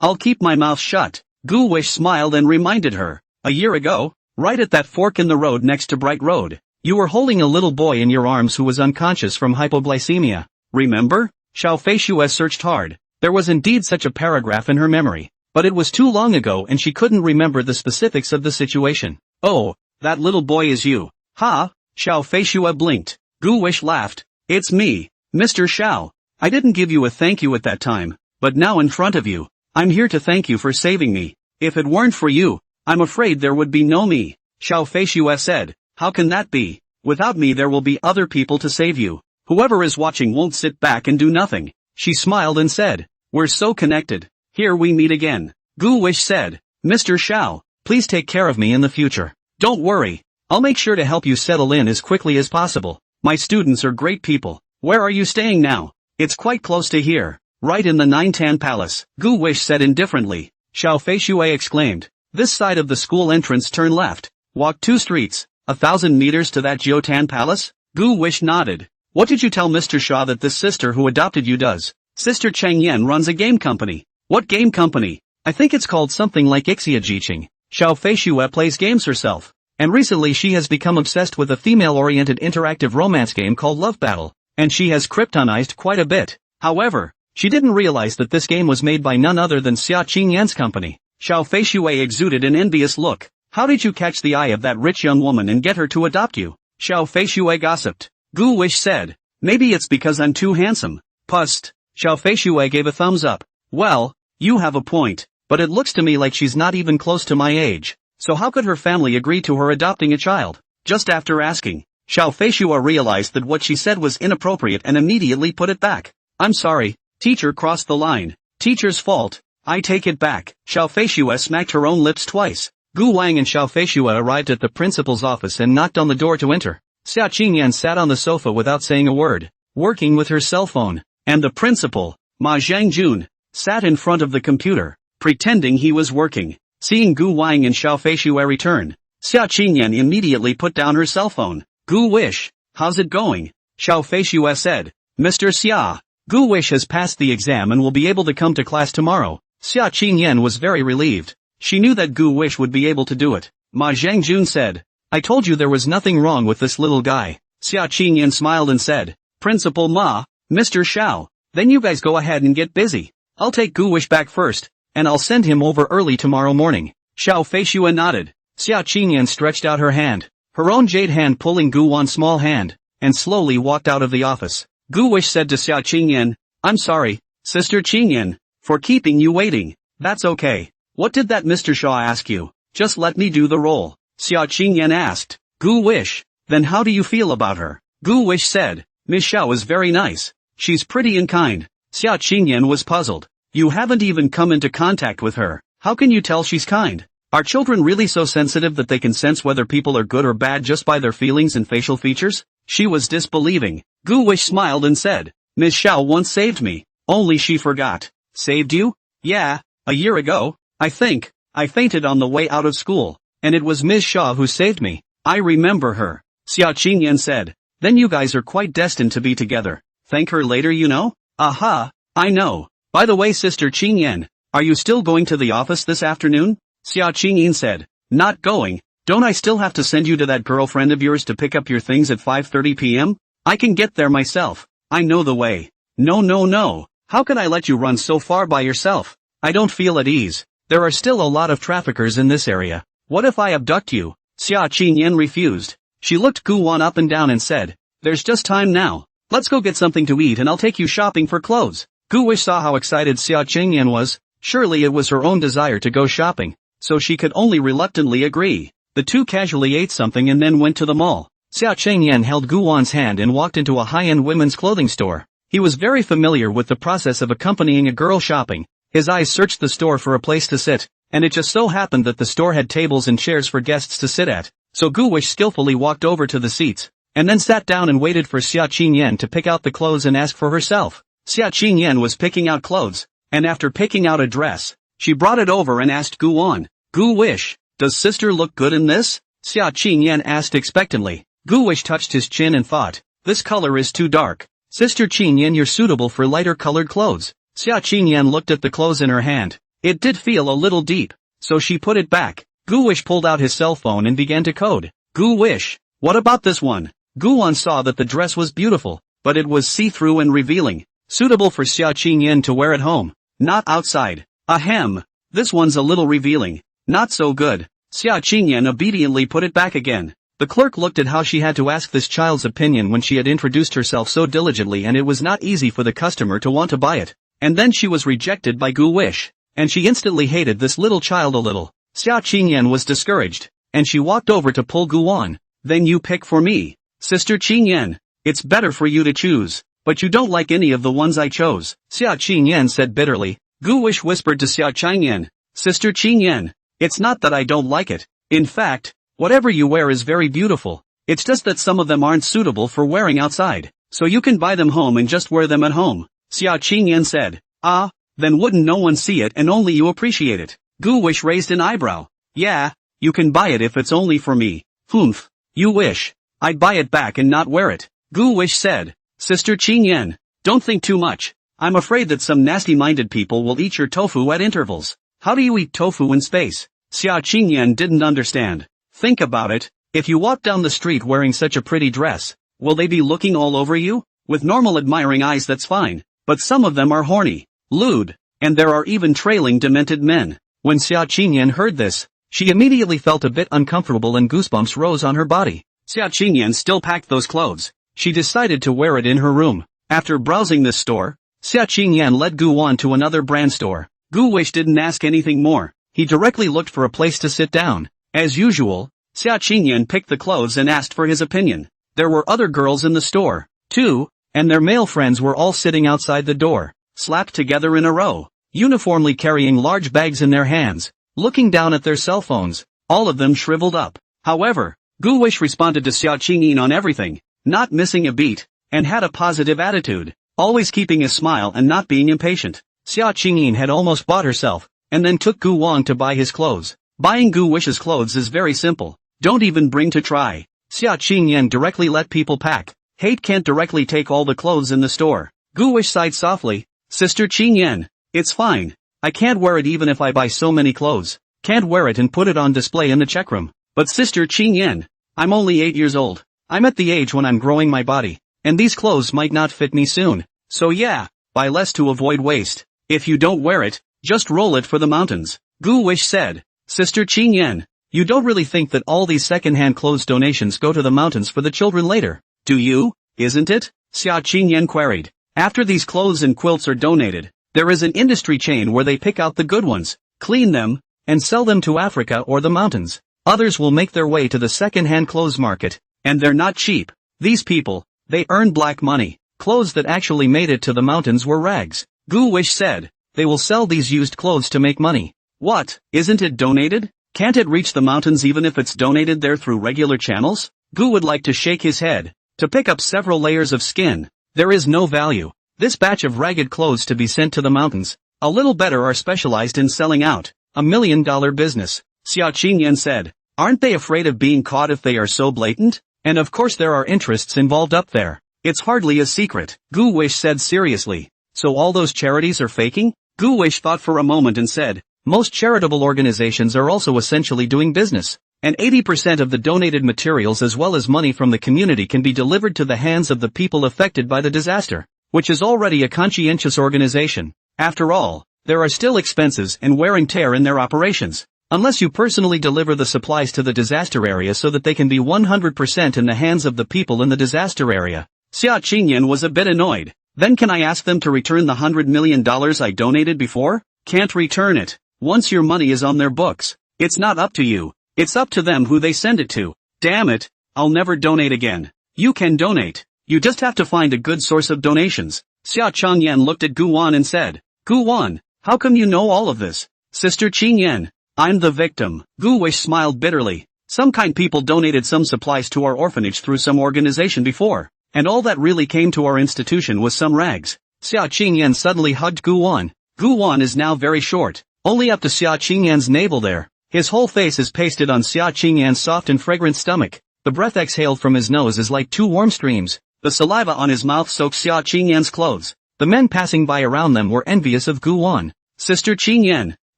[SPEAKER 1] I'll keep my mouth shut." Gu Wish smiled and reminded her. A year ago, right at that fork in the road next to Bright Road, you were holding a little boy in your arms who was unconscious from hypoglycemia. Remember? Xiao Feishuo searched hard. There was indeed such a paragraph in her memory, but it was too long ago and she couldn't remember the specifics of the situation. Oh, that little boy is you. Ha! Xiao Feishuo blinked. Gu Wish laughed. It's me, Mr. Xiao. I didn't give you a thank you at that time, but now in front of you, I'm here to thank you for saving me. If it weren't for you, I'm afraid there would be no me. Xiao Feishuo said. How can that be? Without me there will be other people to save you. Whoever is watching won't sit back and do nothing. She smiled and said, we're so connected. Here we meet again. Gu Wish said, Mr. Xiao, please take care of me in the future. Don't worry. I'll make sure to help you settle in as quickly as possible. My students are great people. Where are you staying now? It's quite close to here. Right in the Nine Tan Palace. Gu Wish said indifferently. Xiao Feishuo exclaimed. This side of the school entrance, turn left. Walk 2 streets. 1,000 meters to that Jiutan Palace? Gu Wish nodded. What did you tell Mr. Shaw that this sister who adopted you does? Sister Cheng Yen runs a game company. What game company? I think it's called something like Ixia Jiqing. Xiao Feishuo plays games herself. And recently she has become obsessed with a female-oriented interactive romance game called Love Battle. And she has kryptonized quite a bit. However, she didn't realize that this game was made by none other than Xia Qingyan's company. Xiao Feishuo exuded an envious look. How did you catch the eye of that rich young woman and get her to adopt you? Xiao Feishuo gossiped. Gu Wish said. Maybe it's because I'm too handsome. Pust. Xiao Feishuo gave a thumbs up. Well, you have a point, but it looks to me like she's not even close to my age. So how could her family agree to her adopting a child? Just after asking, Xiao Feishuo realized that what she said was inappropriate and immediately put it back. I'm sorry, teacher crossed the line. Teacher's fault. I take it back. Xiao Feishuo smacked her own lips twice. Gu Wang and Xiao Feishuo arrived at the principal's office and knocked on the door to enter. Xia Qingyan sat on the sofa without saying a word, working with her cell phone, and the principal, Ma Zhangjun, sat in front of the computer, pretending he was working. Seeing Gu Wang and Xiao Feishuo return, Xia Qingyan immediately put down her cell phone. Gu Wish, how's it going? Xiao Feishuo said. Mr. Xia, Gu Wish has passed the exam and will be able to come to class tomorrow. Xia Qingyan was very relieved. She knew that Gu Wish would be able to do it. Ma Zhangjun said. I told you there was nothing wrong with this little guy. Xia Qingyan smiled and said. Principal Ma, Mr. Xiao, then you guys go ahead and get busy. I'll take Gu Wish back first, and I'll send him over early tomorrow morning. Xiao Feishuo nodded. Xia Qingyan stretched out her hand, her own jade hand pulling Gu Wan's small hand, and slowly walked out of the office. Gu Wish said to Xia Qingyan, I'm sorry, Sister Qingyan, for keeping you waiting. That's okay. What did that Mr. Shaw ask you? Just let me do the role. Xia Qingyan asked. Gu Wish, then how do you feel about her? Gu Wish said. Miss Xiao is very nice. She's pretty and kind. Xia Qingyan was puzzled. You haven't even come into contact with her. How can you tell she's kind? Are children really so sensitive that they can sense whether people are good or bad just by their feelings and facial features? She was disbelieving. Gu Wish smiled and said. Miss Xiao once saved me. Only she forgot. Saved you? Yeah, a year ago, I think. I fainted on the way out of school. And it was Ms. Shaw who saved me. I remember her. Xia Qingyan said. Then you guys are quite destined to be together. Thank her later, you know? Aha, I know. By the way, Sister Qingyan, are you still going to the office this afternoon? Xia Qingyan said. Not going. Don't I still have to send you to that girlfriend of yours to pick up your things at 5:30 p.m.? I can get there myself. I know the way. No. How can I let you run so far by yourself? I don't feel at ease. There are still a lot of traffickers in this area. What if I abduct you? Xia Qingyan refused. She looked Gu Wan up and down and said, there's just time now. Let's go get something to eat and I'll take you shopping for clothes. Gu Wish saw how excited Xia Qingyan was. Surely it was her own desire to go shopping, so she could only reluctantly agree. The two casually ate something and then went to the mall. Xia Qingyan held Gu Wan's hand and walked into a high-end women's clothing store. He was very familiar with the process of accompanying a girl shopping. His eyes searched the store for a place to sit, and it just so happened that the store had tables and chairs for guests to sit at. So Gu Wish skillfully walked over to the seats, and then sat down and waited for Xia Qingyan to pick out the clothes and ask for herself. Xia Qingyan was picking out clothes, and after picking out a dress, she brought it over and asked Gu Wan. Gu Wish, does sister look good in this? Xia Qingyan asked expectantly. Gu Wish touched his chin and thought, this color is too dark. Sister Qingyan, you're suitable for lighter colored clothes. Xia Qingyan looked at the clothes in her hand. It did feel a little deep. so she put it back. Gu Wish pulled out his cell phone and began to code. Gu Wish, what about this one? Guwon saw that the dress was beautiful, but it was see-through and revealing, suitable for Xia Qingyan to wear at home, not outside. Ahem, this one's a little revealing, not so good. Xia Qingyan obediently put it back again. The clerk looked at how she had to ask this child's opinion when she had introduced herself so diligently, and it was not easy for the customer to want to buy it. And then she was rejected by Gu Wish, and she instantly hated this little child a little. Xia Qingyan was discouraged, and she walked over to pull Guwon. Then you pick for me. Sister Qingyan, it's better for you to choose, but you don't like any of the ones I chose, Xia Qingyan said bitterly. Gu Wish whispered to Xia Qingyan, Sister Qingyan, it's not that I don't like it. In fact, whatever you wear is very beautiful. It's just that some of them aren't suitable for wearing outside, so you can buy them home and just wear them at home, Xia Qingyan said. Ah, then wouldn't no one see it and only you appreciate it? Gu Wish raised an eyebrow. Yeah, you can buy it if it's only for me. Humph, you wish. I'd buy it back and not wear it, Gu Wish said. Sister Qingyan, don't think too much. I'm afraid that some nasty-minded people will eat your tofu at intervals. How do you eat tofu in space? Xia Qingyan didn't understand. Think about it, if you walk down the street wearing such a pretty dress, will they be looking all over you? With normal admiring eyes that's fine, but some of them are horny, lewd, and there are even trailing demented men. When Xia Qingyan heard this, she immediately felt a bit uncomfortable and goosebumps rose on her body. Xia Qingyan still packed those clothes. She decided to wear it in her room. After browsing this store, Xia Qingyan led Guwon to another brand store. Gu Wish didn't ask anything more. He directly looked for a place to sit down. As usual, Xia Qingyan picked the clothes and asked for his opinion. There were other girls in the store, too, and their male friends were all sitting outside the door, slapped together in a row, uniformly carrying large bags in their hands, looking down at their cell phones, all of them shriveled up. However, Gu Wish responded to Xia Qingyan on everything, not missing a beat, and had a positive attitude, always keeping a smile and not being impatient. Xia Qingyan had almost bought herself, and then took Gu Wang to buy his clothes. Buying Gu Wish's clothes is very simple, don't even bring to try. Xia Qingyan directly let people pack. Hate can't directly take all the clothes in the store. Gu Wish sighed softly, Sister Qingyan, it's fine. I can't wear it even if I buy so many clothes. Can't wear it and put it on display in the check room. But Sister Qingyan, I'm only 8 years old. I'm at the age when I'm growing my body, and these clothes might not fit me soon. So yeah, buy less to avoid waste. If you don't wear it, just roll it for the mountains. Gu Wish said. Sister Qingyan, you don't really think that all these second-hand clothes donations go to the mountains for the children later, do you? Isn't it? Xia Qingyan queried. After these clothes and quilts are donated, there is an industry chain where they pick out the good ones, clean them, and sell them to Africa or the mountains. Others will make their way to the second-hand clothes market, and they're not cheap. These people, they earn black money. Clothes that actually made it to the mountains were rags. Gu Wish said. They will sell these used clothes to make money. What, isn't it donated? Can't it reach the mountains even if it's donated there through regular channels? Gu would like to shake his head. To pick up several layers of skin, there is no value. This batch of ragged clothes to be sent to the mountains, a little better are specialized in selling out. $1 million business. Xia Qingyan said. Aren't they afraid of being caught if they are so blatant? And of course there are interests involved up there. It's hardly a secret. Gu Wish said seriously. So all those charities are faking? Gu Wish thought for a moment and said, most charitable organizations are also essentially doing business, and 80% of the donated materials as well as money from the community can be delivered to the hands of the people affected by the disaster, which is already a conscientious organization. After all, there are still expenses and wear and tear in their operations. Unless you personally deliver the supplies to the disaster area so that they can be 100% in the hands of the people in the disaster area. Xia Qingyan was a bit annoyed. Then can I ask them to return the $100 million I donated before? Can't return it. Once your money is on their books, it's not up to you. It's up to them who they send it to. Damn it, I'll never donate again. You can donate. You just have to find a good source of donations. Xia Qingyan looked at Gu Wan and said, Gu Wan, how come you know all of this? Sister Qingyan, I'm the victim. Gu Wish smiled bitterly. Some kind people donated some supplies to our orphanage through some organization before, and all that really came to our institution was some rags. Xia Qingyan suddenly hugged Gu Wan. Gu Wan is now very short, only up to Xia Qingyan's navel there. His whole face is pasted on Xia Qingyan's soft and fragrant stomach. The breath exhaled from his nose is like 2 warm streams. The saliva on his mouth soaked Xia Qingyan's clothes. The men passing by around them were envious of Gu Wan. Sister Qingyan,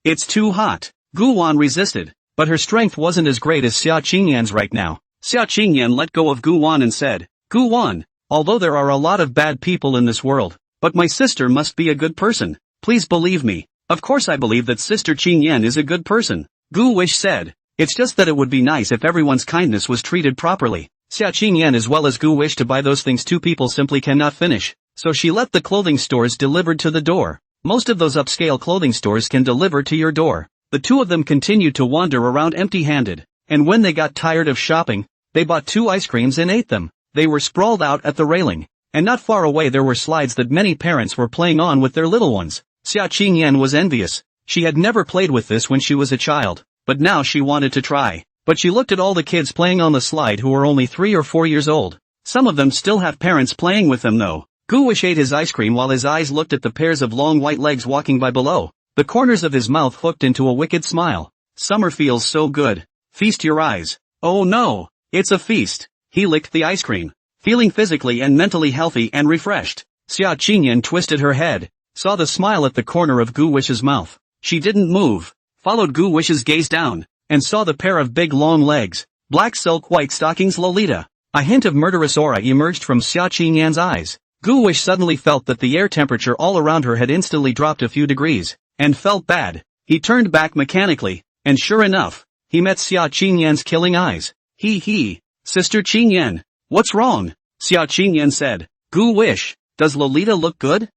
[SPEAKER 1] it's too hot. Gu Wan resisted, but her strength wasn't as great as Xia Qingyan's right now. Xia Qingyan let go of Gu Wan and said, Gu Wan, although there are a lot of bad people in this world, but my sister must be a good person. Please believe me. Of course I believe that Sister Qingyan is a good person. Gu Wish said. It's just that it would be nice if everyone's kindness was treated properly. Xia Qingyan as well as Gu Wish to buy those things two people simply cannot finish, so she let the clothing stores delivered to the door. Most of those upscale clothing stores can deliver to your door. The two of them continued to wander around empty-handed, and when they got tired of shopping, they bought 2 ice creams and ate them. They were sprawled out at the railing, and not far away there were slides that many parents were playing on with their little ones. Xia Qingyan was envious. She had never played with this when she was a child, but now she wanted to try. But she looked at all the kids playing on the slide who were only 3 or 4 years old. Some of them still have parents playing with them though. Gu Wish ate his ice cream while his eyes looked at the pairs of long white legs walking by below. The corners of his mouth hooked into a wicked smile. Summer feels so good. Feast your eyes. Oh no, it's a feast. He licked the ice cream, feeling physically and mentally healthy and refreshed. Xia Qingyan twisted her head, saw the smile at the corner of Gu Wish's mouth. She didn't move, followed Gu Wish's gaze down, and saw the pair of big long legs, black silk white stockings Lolita. A hint of murderous aura emerged from Xia Qingyan's eyes. Gu Wish suddenly felt that the air temperature all around her had instantly dropped a few degrees, and felt bad. He turned back mechanically, and sure enough, he met Xia Qingyan's killing eyes. He, Sister Qingyan, what's wrong? Xia Qingyan said. Gu Wish, does Lolita look good?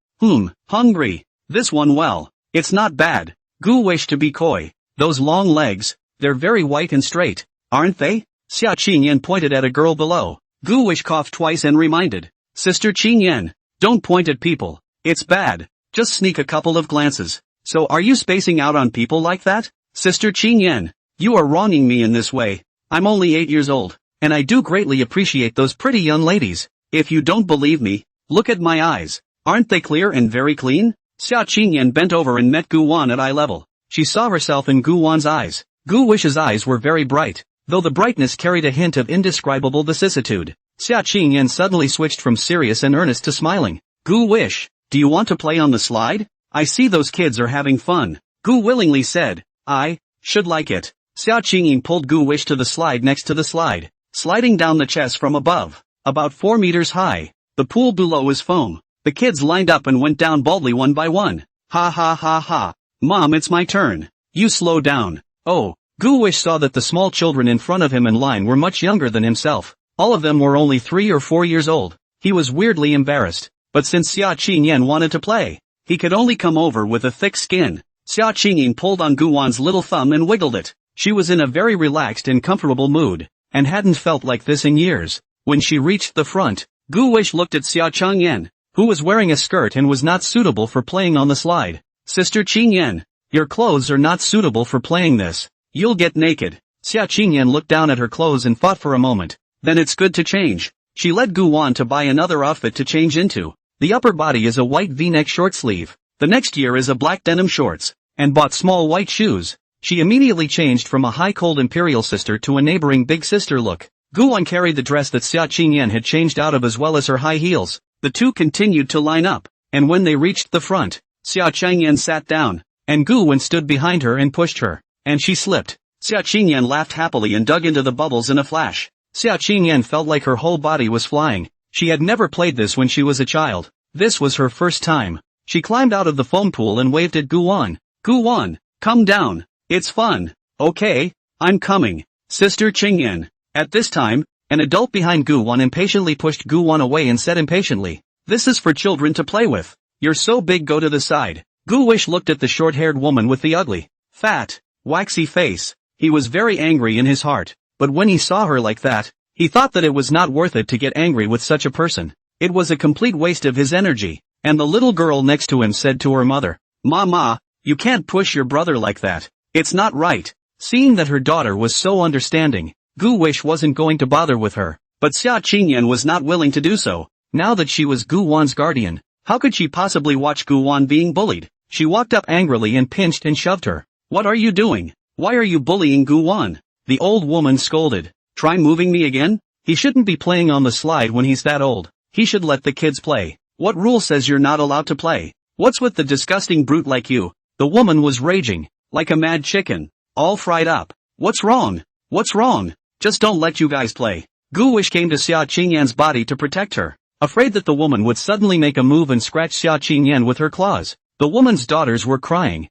[SPEAKER 1] Hungry. This one well, it's not bad. Gu Wish to be coy. Those long legs, they're very white and straight, aren't they? Xia Qingyan pointed at a girl below. Gu Wish coughed twice and reminded. Sister Qingyan, don't point at people. It's bad. Just sneak a couple of glances. So are you spacing out on people like that? Sister Qingyan, you are wronging me in this way. I'm only 8 years old, and I do greatly appreciate those pretty young ladies. If you don't believe me, look at my eyes. Aren't they clear and very clean? Xia Qingyan bent over and met Gu Wan at eye level. She saw herself in Gu Wan's eyes. Gu Wish's eyes were very bright, though the brightness carried a hint of indescribable vicissitude. Xia Qingyan suddenly switched from serious and earnest to smiling. Gu Wish, do you want to play on the slide? I see those kids are having fun. Gu willingly said. I should like it. Xia Qingyan pulled Gu Wish to the slide next to the slide, sliding down the chest from above, about 4 meters high. The pool below is foam. The kids lined up and went down boldly one by one. Ha ha ha ha. Mom, it's my turn. You slow down. Oh, Gu Wish saw that the small children in front of him in line were much younger than himself. All of them were only 3 or 4 years old. He was weirdly embarrassed, but since Xia Qingyan wanted to play, he could only come over with a thick skin. Xia Qingyan pulled on Gu Wan's little thumb and wiggled it. She was in a very relaxed and comfortable mood, and hadn't felt like this in years. When she reached the front, Gu Wish looked at Xia Qingyan, who was wearing a skirt and was not suitable for playing on the slide. Sister Qingyan, your clothes are not suitable for playing this. You'll get naked. Xia Qingyan looked down at her clothes and thought for a moment. Then it's good to change. She led Gu Wan to buy another outfit to change into. The upper body is a white V-neck short sleeve. The next year is a black denim shorts, and bought small white shoes. She immediately changed from a high-cold imperial sister to a neighboring big sister look. Gu Wan carried the dress that Xia Qingyan had changed out of as well as her high heels. The two continued to line up, and when they reached the front, Xia Qingyan sat down, and Gu Wan stood behind her and pushed her, and she slipped. Xia Qingyan laughed happily and dug into the bubbles in a flash. Xia Qingyan felt like her whole body was flying. She had never played this when she was a child. This was her first time. She climbed out of the foam pool and waved at Gu Wan. Gu Wan, come down. It's fun. Okay, I'm coming. Sister Qingyan. At this time, an adult behind Gu Wan impatiently pushed Gu Wan away and said impatiently, this is for children to play with. You're so big, go to the side. Gu Wish looked at the short-haired woman with the ugly, fat, waxy face. He was very angry in his heart. But when he saw her like that, he thought that it was not worth it to get angry with such a person. It was a complete waste of his energy, and the little girl next to him said to her mother, Mama, you can't push your brother like that. It's not right. Seeing that her daughter was so understanding, Gu Wish wasn't going to bother with her, but Xia Qingyan was not willing to do so. Now that she was Gu Wan's guardian, how could she possibly watch Gu Wan being bullied? She walked up angrily and pinched and shoved her. What are you doing? Why are you bullying Gu Wan? The old woman scolded. Try moving me again? He shouldn't be playing on the slide when he's that old. He should let the kids play. What rule says you're not allowed to play? What's with the disgusting brute like you? The woman was raging, like a mad chicken. all fried up. What's wrong? What's wrong? Just don't let you guys play. Gu Wish came to Xia Qingyan's body to protect her, afraid that the woman would suddenly make a move and scratch Xia Qingyan with her claws. The woman's daughters were crying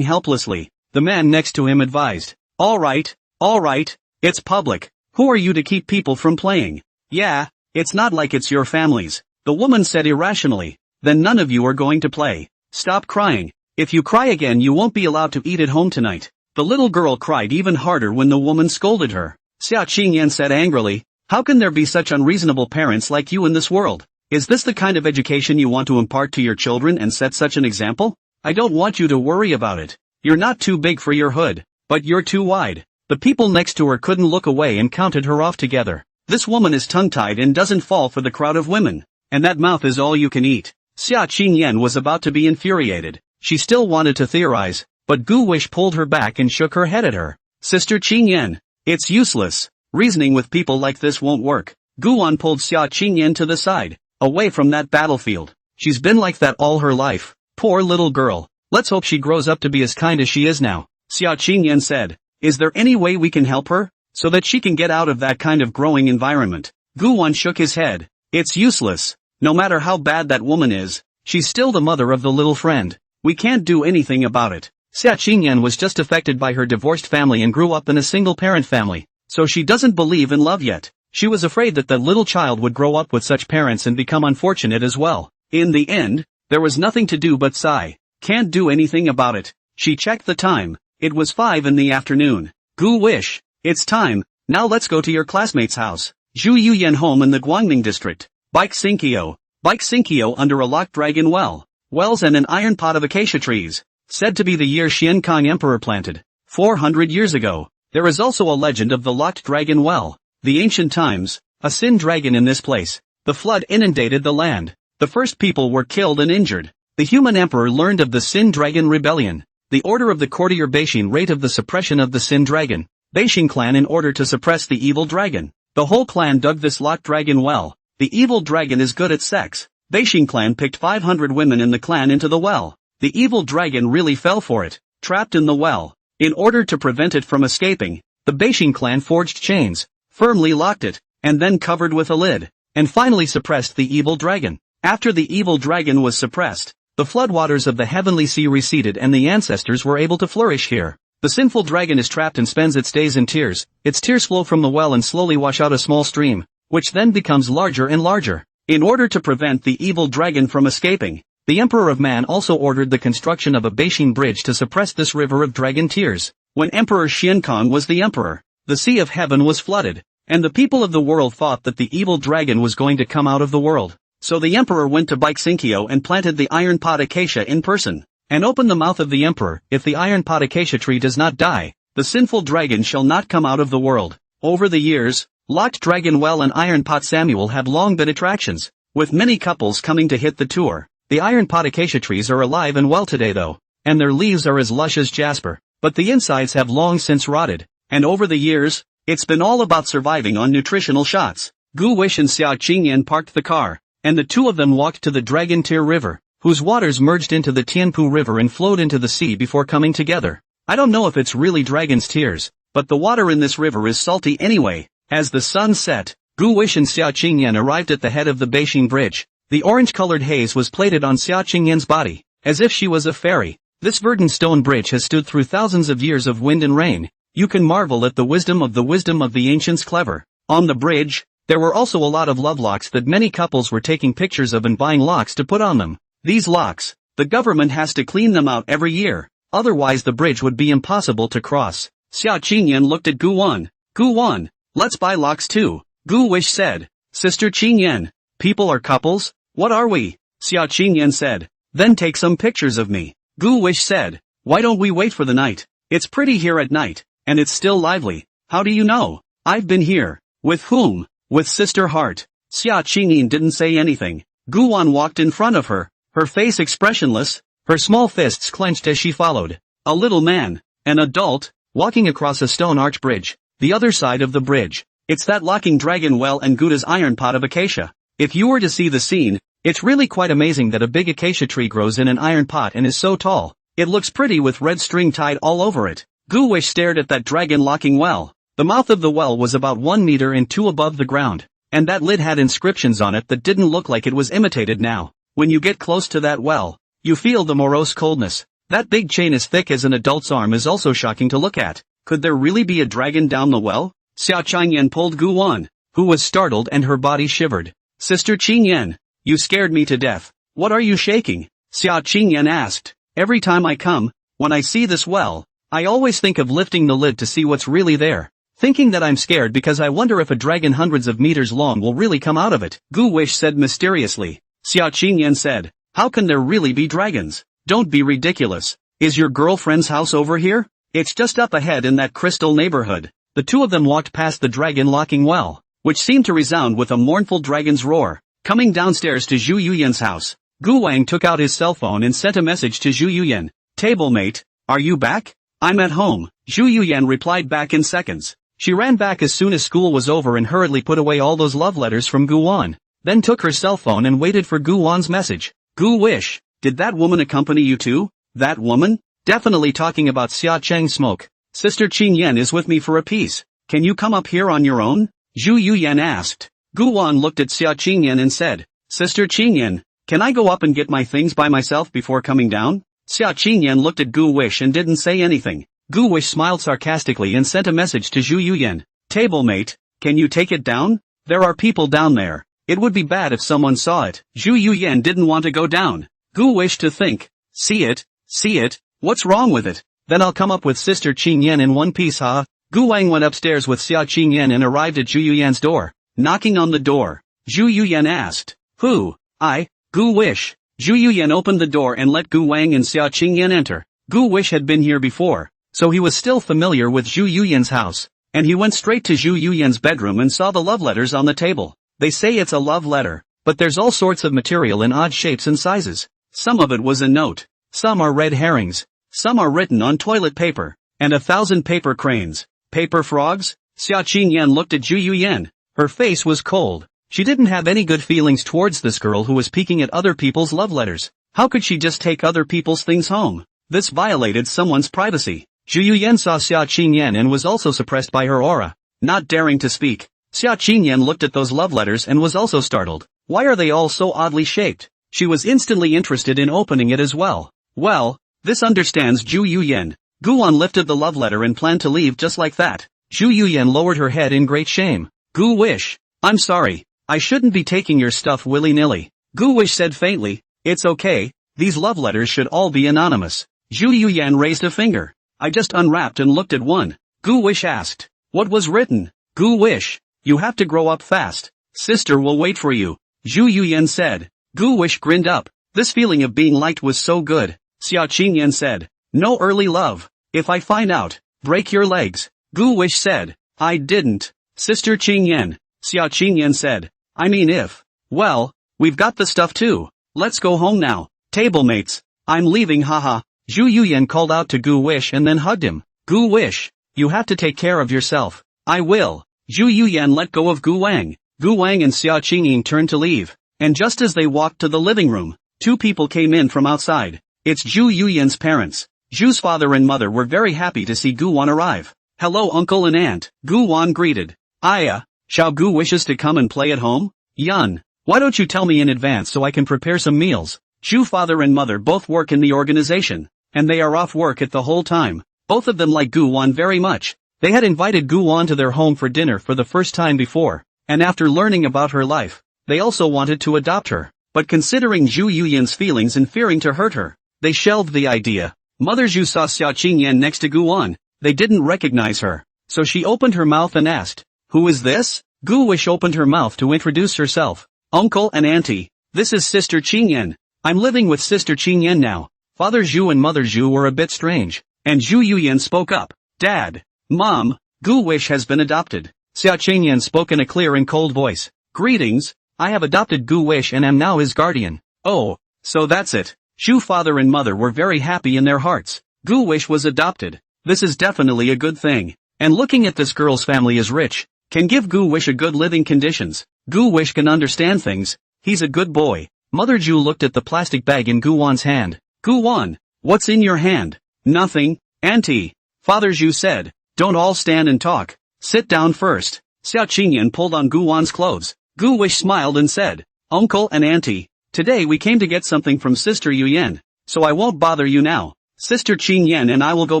[SPEAKER 1] helplessly. The man next to him advised, all right, it's public. Who are you to keep people from playing? Yeah, it's not like it's your families. The woman said irrationally. Then none of you are going to play. Stop crying. If you cry again you won't be allowed to eat at home tonight. The little girl cried even harder when the woman scolded her. Xia Qingyan said angrily, how can there be such unreasonable parents like you in this world? Is this the kind of education you want to impart to your children and set such an example? I don't want you to worry about it. You're not too big for your hood, but you're too wide. The people next to her couldn't look away and counted her off together. This woman is tongue-tied and doesn't fall for the crowd of women. And that mouth is all you can eat. Xia Qingyan was about to be infuriated. She still wanted to theorize, but Gu Wish pulled her back and shook her head at her. Sister Qingyan, it's useless. Reasoning with people like this won't work. Guan pulled Xia Qingyan to the side, away from that battlefield. She's been like that all her life. Poor little girl. Let's hope she grows up to be as kind as she is now. Xia Qingyan said, is there any way we can help her, so that she can get out of that kind of growing environment? Guan shook his head. It's useless. No matter how bad that woman is, she's still the mother of the little friend. We can't do anything about it. Xia Qingyan was just affected by her divorced family and grew up in a single-parent family, so she doesn't believe in love yet. She was afraid that the little child would grow up with such parents and become unfortunate as well. In the end, there was nothing to do but sigh. Can't do anything about it. She checked the time. It was 5 in the afternoon. Gu Wish, it's time. Now let's go to your classmate's house. Zhu Yuyan home in the Guangming district. Bike Sinkyo under a locked dragon well. Wells and an iron pot of acacia trees. Said to be the year Xian Kang Emperor planted. 400 years ago. There is also a legend of the locked dragon well. The ancient times, a sin dragon in this place. The flood inundated the land. The first people were killed and injured. The human emperor learned of the Sin Dragon rebellion. The order of the courtier Beixin rate of the suppression of the Sin Dragon. Beixin clan in order to suppress the evil dragon. The whole clan dug this locked dragon well. The evil dragon is good at sex. Beixin clan picked 500 women in the clan into the well. The evil dragon really fell for it, trapped in the well. In order to prevent it from escaping, the Beixin clan forged chains, firmly locked it, and then covered with a lid, and finally suppressed the evil dragon. After the evil dragon was suppressed, the floodwaters of the heavenly sea receded and the ancestors were able to flourish here. The sinful dragon is trapped and spends its days in tears. Its tears flow from the well and slowly wash out a small stream, which then becomes larger and larger. In order to prevent the evil dragon from escaping, the Emperor of Man also ordered the construction of a Beixin bridge to suppress this river of dragon tears. When Emperor Xiankang was the emperor, the sea of heaven was flooded, and the people of the world thought that the evil dragon was going to come out of the world. So the emperor went to Baixinkyo and planted the iron pot acacia in person, and opened the mouth of the emperor. If the iron pot acacia tree does not die, the sinful dragon shall not come out of the world. Over the years, locked dragon well and iron pot Samuel have long been attractions, with many couples coming to hit the tour. The iron pot acacia trees are alive and well today though, and their leaves are as lush as jasper, but the insides have long since rotted, and over the years, it's been all about surviving on nutritional shots. Gu Wish and Xia Qingyan parked the car, and the two of them walked to the Dragon Tear River, whose waters merged into the Tianpu River and flowed into the sea before coming together. I don't know if it's really dragon's tears, but the water in this river is salty anyway. As the sun set, Gu Wish and Xia Qingyan arrived at the head of the Beixin Bridge. The orange-colored haze was plated on Xia Qingyan's body, as if she was a fairy. This verdant stone bridge has stood through thousands of years of wind and rain. You can marvel at the wisdom of the ancients clever. On the bridge, there were also a lot of love locks that many couples were taking pictures of and buying locks to put on them. These locks, the government has to clean them out every year, otherwise the bridge would be impossible to cross. Xia Qingyan looked at Guan. Guan, let's buy locks too. Gu Wish said. Sister Qingyan, people are couples? What are we? Xia Qingyan said. Then take some pictures of me. Gu Wish said. Why don't we wait for the night? It's pretty here at night, and it's still lively. How do you know? I've been here. With whom? With Sister Heart. Xia Qingyan didn't say anything. Guan walked in front of her, her face expressionless, her small fists clenched as she followed. A little man, an adult, walking across a stone arch bridge, the other side of the bridge. It's that locking dragon well and Gouda's iron pot of acacia. If you were to see the scene, it's really quite amazing that a big acacia tree grows in an iron pot and is so tall. It looks pretty with red string tied all over it. Gu Wish stared at that dragon-locking well. The mouth of the well was about 1 meter and 2 above the ground, and that lid had inscriptions on it that didn't look like it was imitated now. When you get close to that well, you feel the morose coldness. That big chain as thick as an adult's arm is also shocking to look at. Could there really be a dragon down the well? Xiao Qingyan pulled Gu Wan, who was startled and her body shivered. Sister Qingyan, you scared me to death. What are you shaking? Xiao Qingyan asked. Every time I come, when I see this well, I always think of lifting the lid to see what's really there. Thinking that I'm scared because I wonder if a dragon hundreds of meters long will really come out of it. Gu Wish said mysteriously. Xiao Qingyan said, how can there really be dragons? Don't be ridiculous. Is your girlfriend's house over here? It's just up ahead in that crystal neighborhood. The two of them walked past the dragon-locking well, which seemed to resound with a mournful dragon's roar. Coming downstairs to Zhu Yuyan's house, Gu Wang took out his cell phone and sent a message to Zhu Yuyan. Tablemate, are you back? I'm at home. Zhu Yuyan replied back in seconds. She ran back as soon as school was over and hurriedly put away all those love letters from Gu Wan, then took her cell phone and waited for Gu Wan's message. Gu Wish, did that woman accompany you too? That woman? Definitely talking about Xia Cheng Smoke. Sister Qingyan is with me for a piece. Can you come up here on your own? Zhu Yuyan asked. Gu Wan looked at Xia Qingyan and said, Sister Qingyan, can I go up and get my things by myself before coming down? Xia Qingyan looked at Gu Wish and didn't say anything. Gu Wish smiled sarcastically and sent a message to Zhu Yuyan. Tablemate, can you take it down? There are people down there. It would be bad if someone saw it. Zhu Yuyan didn't want to go down. Gu wished to think. See it? What's wrong with it? Then I'll come up with Sister Qingyan in one piece, huh? Gu Wang went upstairs with Xia Qingyan and arrived at Zhu Yuyan's door. Knocking on the door, Zhu Yuyan asked. Who? I, Gu Wish. Zhu Yuyan opened the door and let Gu Wang and Xia Qingyan enter. Gu Wish had been here before, so he was still familiar with Zhu Yuyan's house, and he went straight to Zhu Yuyan's bedroom and saw the love letters on the table. They say it's a love letter, but there's all sorts of material in odd shapes and sizes. Some of it was a note, some are red herrings, some are written on toilet paper, and 1,000 paper cranes. Paper frogs? Xia Qingyan looked at Zhu Yuyan. Her face was cold. She didn't have any good feelings towards this girl who was peeking at other people's love letters. How could she just take other people's things home? This violated someone's privacy. Zhu Yuyan saw Xia Qingyan and was also suppressed by her aura. Not daring to speak, Xia Qingyan looked at those love letters and was also startled. Why are they all so oddly shaped? She was instantly interested in opening it as well. Well, this understands Zhu Yuyan. Gu Wan lifted the love letter and planned to leave just like that. Zhu Yuyan lowered her head in great shame. Gu Wish, I'm sorry. I shouldn't be taking your stuff willy-nilly. Gu Wish said faintly, it's okay, these love letters should all be anonymous. Zhu Yuyan raised a finger. I just unwrapped and looked at one. Gu Wish asked, what was written? Gu Wish, you have to grow up fast. Sister will wait for you. Zhu Yuyan said. Gu Wish grinned up. This feeling of being liked was so good. Xia Qingyan said, no early love. If I find out, break your legs. Gu Wish said, I didn't. Sister Qingyan. Xia Qingyan said, I mean if. Well, we've got the stuff too. Let's go home now. Tablemates, I'm leaving, haha. Zhu Yuyan called out to Gu Wish and then hugged him. Gu Wish, you have to take care of yourself. I will. Zhu Yuyan let go of Gu Wang. Gu Wang and Xia Qingyan turned to leave. And just as they walked to the living room, two people came in from outside. It's Zhu Yuyan's parents. Zhu's father and mother were very happy to see Gu Wan arrive. Hello uncle and aunt, Gu Wan greeted. Aya, Xiao Gu wishes to come and play at home? Yun, why don't you tell me in advance so I can prepare some meals? Zhu father and mother both work in the organization, and they are off work at the whole time. Both of them like Gu Wan very much. They had invited Gu Wan to their home for dinner for the first time before, and after learning about her life, they also wanted to adopt her. But considering Zhu Yuyan's feelings and fearing to hurt her, they shelved the idea. Mother Zhu saw Xia Qingyan next to Gu Wan. They didn't recognize her, so she opened her mouth and asked, who is this? Gu Wish opened her mouth to introduce herself. Uncle and auntie, this is Sister Qingyan. I'm living with Sister Qingyan now. Father Zhu and Mother Zhu were a bit strange, and Zhu Yuyan spoke up. Dad, Mom, Gu Wish has been adopted. Xia Qingyan spoke in a clear and cold voice. Greetings, I have adopted Gu Wish and am now his guardian. Oh, so that's it. Zhu father and mother were very happy in their hearts. Gu Wish was adopted. This is definitely a good thing. And looking at this girl's family is rich. Can give Gu Wish a good living conditions. Gu Wish can understand things. He's a good boy. Mother Zhu looked at the plastic bag in Gu Wan's hand. Gu Wan, what's in your hand? Nothing, auntie. Father Zhu said, don't all stand and talk. Sit down first. Xia Qingyan pulled on Gu Wan's clothes. Gu Wish smiled and said, Uncle and Auntie, today we came to get something from Sister Yu Yan, so I won't bother you now. Sister Qingyan and I will go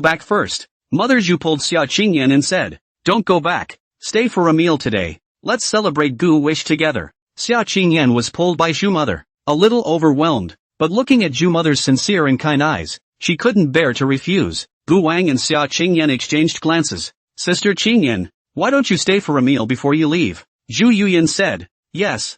[SPEAKER 1] back first. Mother Zhu pulled Xia Qingyan and said, don't go back. Stay for a meal today. Let's celebrate Gu Wish together. Xia Qingyan was pulled by Zhu Mother, a little overwhelmed, but looking at Zhu Mother's sincere and kind eyes, she couldn't bear to refuse. Gu Wang and Xia Qingyan exchanged glances. Sister Qingyan, why don't you stay for a meal before you leave? Zhu Yuyan said, yes,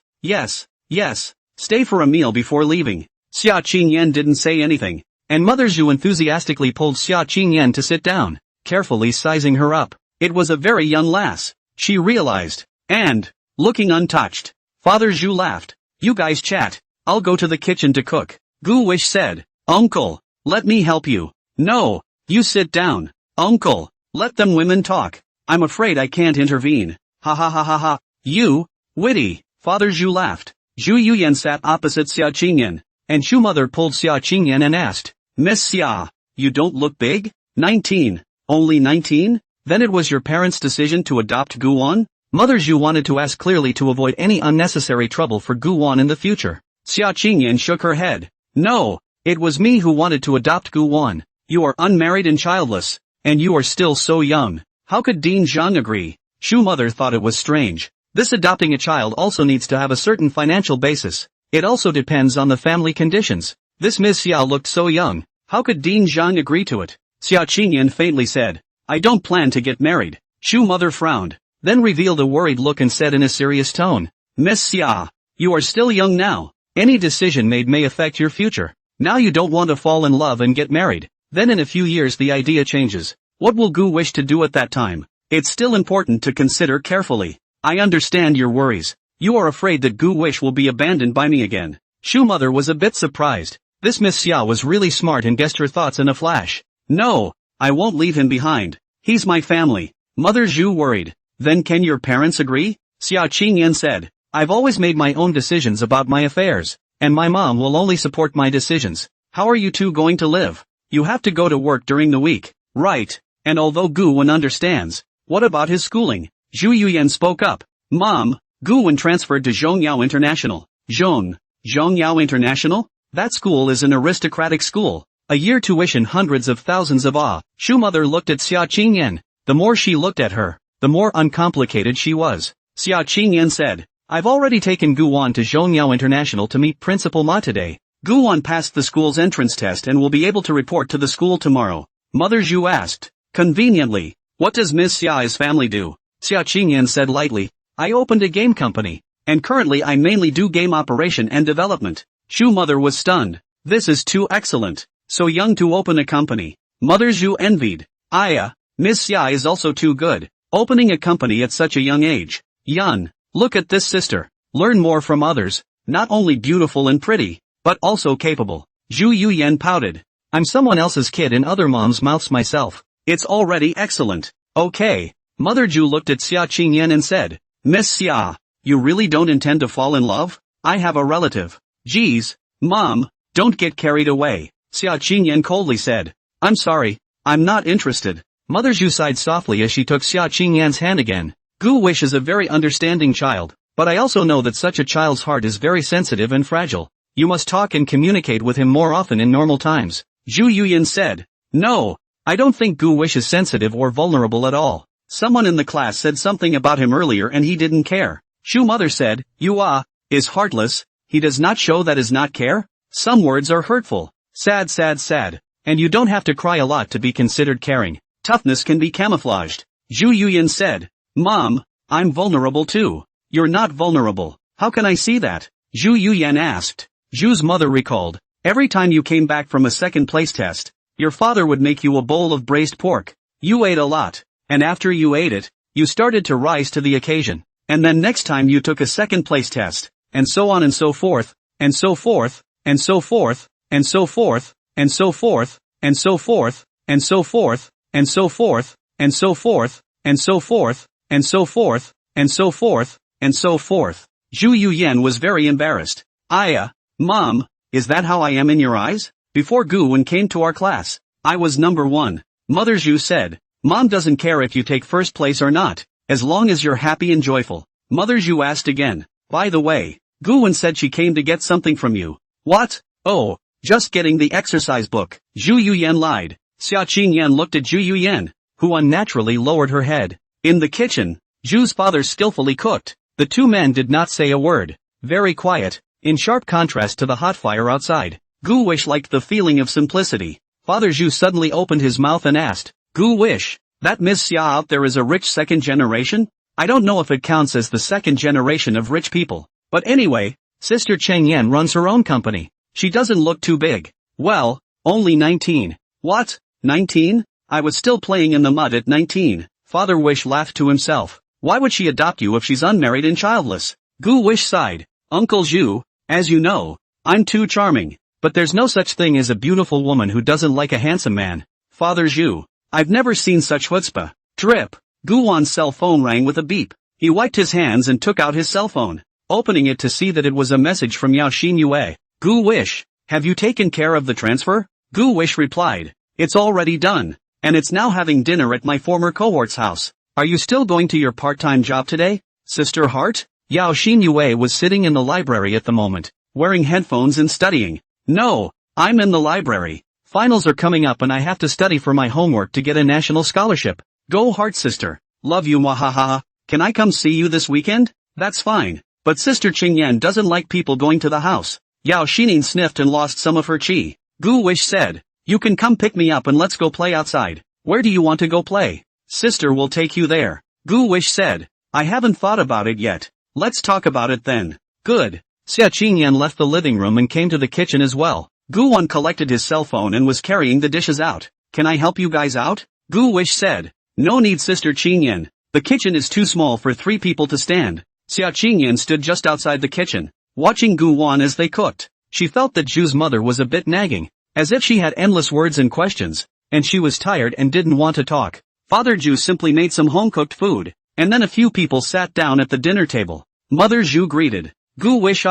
[SPEAKER 1] stay for a meal before leaving. Xia Qingyan didn't say anything, and Mother Zhu enthusiastically pulled Xia Qingyan to sit down, carefully sizing her up. It was a very young lass, she realized, and, looking untouched, Father Zhu laughed. You guys chat, I'll go to the kitchen to cook. Gu Wish said, Uncle, let me help you. No, you sit down. Uncle, let them women talk. I'm afraid I can't intervene. Ha ha ha ha ha. You, witty. Father Zhu laughed. Zhu Yuyan sat opposite Xia Qingyan, and Zhu Mother pulled Xia Qingyan and asked, Miss Xia, you don't look big? 19. Only 19? Then it was your parents' decision to adopt Gu Wan? Mother Zhu wanted to ask clearly to avoid any unnecessary trouble for Gu Wan in the future. Xia Qingyan shook her head. No, it was me who wanted to adopt Gu Wan. You are unmarried and childless, and you are still so young. How could Dean Zhang agree? Zhu Mother thought it was strange. This adopting a child also needs to have a certain financial basis. It also depends on the family conditions. This Miss Xia looked so young. How could Dean Zhang agree to it? Xia Qingyan faintly said, I don't plan to get married. Zhu Mother frowned, then revealed a worried look and said in a serious tone, Miss Xia, you are still young now. Any decision made may affect your future. Now you don't want to fall in love and get married. Then in a few years the idea changes. What will Gu wish to do at that time? It's still important to consider carefully. I understand your worries. You are afraid that Gu Wish will be abandoned by me again. Zhu Mother was a bit surprised. This Miss Xia was really smart and guessed her thoughts in a flash. No, I won't leave him behind. He's my family. Mother Zhu worried. Then can your parents agree? Xia Qingyan said, I've always made my own decisions about my affairs, and my mom will only support my decisions. How are you two going to live? You have to go to work during the week. Right, and although Gu Wan understands, what about his schooling? Zhu Yuyan spoke up. Mom, Gu Wan transferred to Zhongyao International. Zhongyao International? That school is an aristocratic school. A year tuition hundreds of thousands of ah. Zhu Mother looked at Xia Qingyan. The more she looked at her, the more uncomplicated she was. Xia Qingyan said, I've already taken Gu Wan to Zhongyao International to meet Principal Ma today. Gu Wan passed the school's entrance test and will be able to report to the school tomorrow. Mother Zhu asked, conveniently, what does Miss Xia's family do? Xia Qingyan said lightly, I opened a game company, and currently I mainly do game operation and development. Zhu Mother was stunned. This is too excellent. So young to open a company. Mother Zhu envied. Aya, Miss Xia is also too good. Opening a company at such a young age. Yun, look at this sister. Learn more from others. Not only beautiful and pretty, but also capable. Zhu Yuyan pouted. I'm someone else's kid in other moms' mouths myself. It's already excellent. Okay. Mother Zhu looked at Xia Qingyan and said, Miss Xia, you really don't intend to fall in love? I have a relative. Geez, Mom, don't get carried away. Xia Qingyan coldly said, I'm sorry, I'm not interested. Mother Zhu sighed softly as she took Xia Qingyan's hand again. Gu Wish is a very understanding child, but I also know that such a child's heart is very sensitive and fragile. You must talk and communicate with him more often in normal times. Zhu Yuyan said, No, I don't think Gu Wish is sensitive or vulnerable at all. Someone in the class said something about him earlier and he didn't care. Zhu Mother said, is heartless, he does not show that is not care? Some words are hurtful. Sad. And you don't have to cry a lot to be considered caring. Toughness can be camouflaged. Zhu Yuyan said, Mom, I'm vulnerable too. You're not vulnerable. How can I see that? Zhu Yuyan asked. Zhu's mother recalled. Every time you came back from a second place test, your father would make you a bowl of braised pork. You ate a lot, and after you ate it, you started to rise to the occasion. And then next time you took a second place test, and so on and so forth, and so forth, and so forth, and so forth, and so forth, and so forth, and so forth, and so forth, and so forth, and so forth, and so forth, and so forth, and so forth. Zhu Yuyan was very embarrassed. Mom, is that how I am in your eyes? Before Gu Wan came to our class, I was number 1. Mother Zhu said. Mom doesn't care if you take first place or not, as long as you're happy and joyful. Mother Zhu asked again. By the way, Gu Wen said she came to get something from you. What? Oh, just getting the exercise book. Zhu Yuyan lied. Xia Qingyan looked at Zhu Yuyan, who unnaturally lowered her head. In the kitchen, Zhu's father skillfully cooked. The two men did not say a word. Very quiet, in sharp contrast to the hot fire outside. Gu Wish liked the feeling of simplicity. Father Zhu suddenly opened his mouth and asked, Gu Wish, that Miss Xia out there is a rich second generation? I don't know if it counts as the second generation of rich people. But anyway, Sister Cheng Yan runs her own company. She doesn't look too big. Well, only 19. What? 19? I was still playing in the mud at 19. Father Wish laughed to himself. Why would she adopt you if she's unmarried and childless? Gu Wish sighed. Uncle Zhu, as you know, I'm too charming. But there's no such thing as a beautiful woman who doesn't like a handsome man. Father Zhu, I've never seen such chutzpah. Drip. Gu Wan's cell phone rang with a beep. He wiped his hands and took out his cell phone, opening it to see that it was a message from Yao Xin Yue. Gu Wish, have you taken care of the transfer? Gu Wish replied. It's already done, and it's now having dinner at my former cohort's house. Are you still going to your part-time job today, Sister Heart? Yao Xin Yue was sitting in the library at the moment, wearing headphones and studying. No, I'm in the library. Finals are coming up and I have to study for my homework to get a national scholarship. Go Heart Sister. Love you mwahaha. Can I come see you this weekend? That's fine. But Sister Qingyan doesn't like people going to the house. Yao Xining sniffed and lost some of her chi. Gu Wish said, you can come pick me up and let's go play outside. Where do you want to go play? Sister will take you there. Gu Wish said, I haven't thought about it yet. Let's talk about it then. Good. Xia Qingyan left the living room and came to the kitchen as well. Gu Wan collected his cell phone and was carrying the dishes out. Can I help you guys out? Gu Wish said. No need Sister Qingyan. The kitchen is too small for 3 people to stand. Xia Qingyan stood just outside the kitchen, watching Gu Wan as they cooked. She felt that Zhu's mother was a bit nagging, as if she had endless words and questions, and she was tired and didn't want to talk. Father Zhu simply made some home-cooked food, and then a few people sat down at the dinner table. Mother Zhu greeted. Gu Wish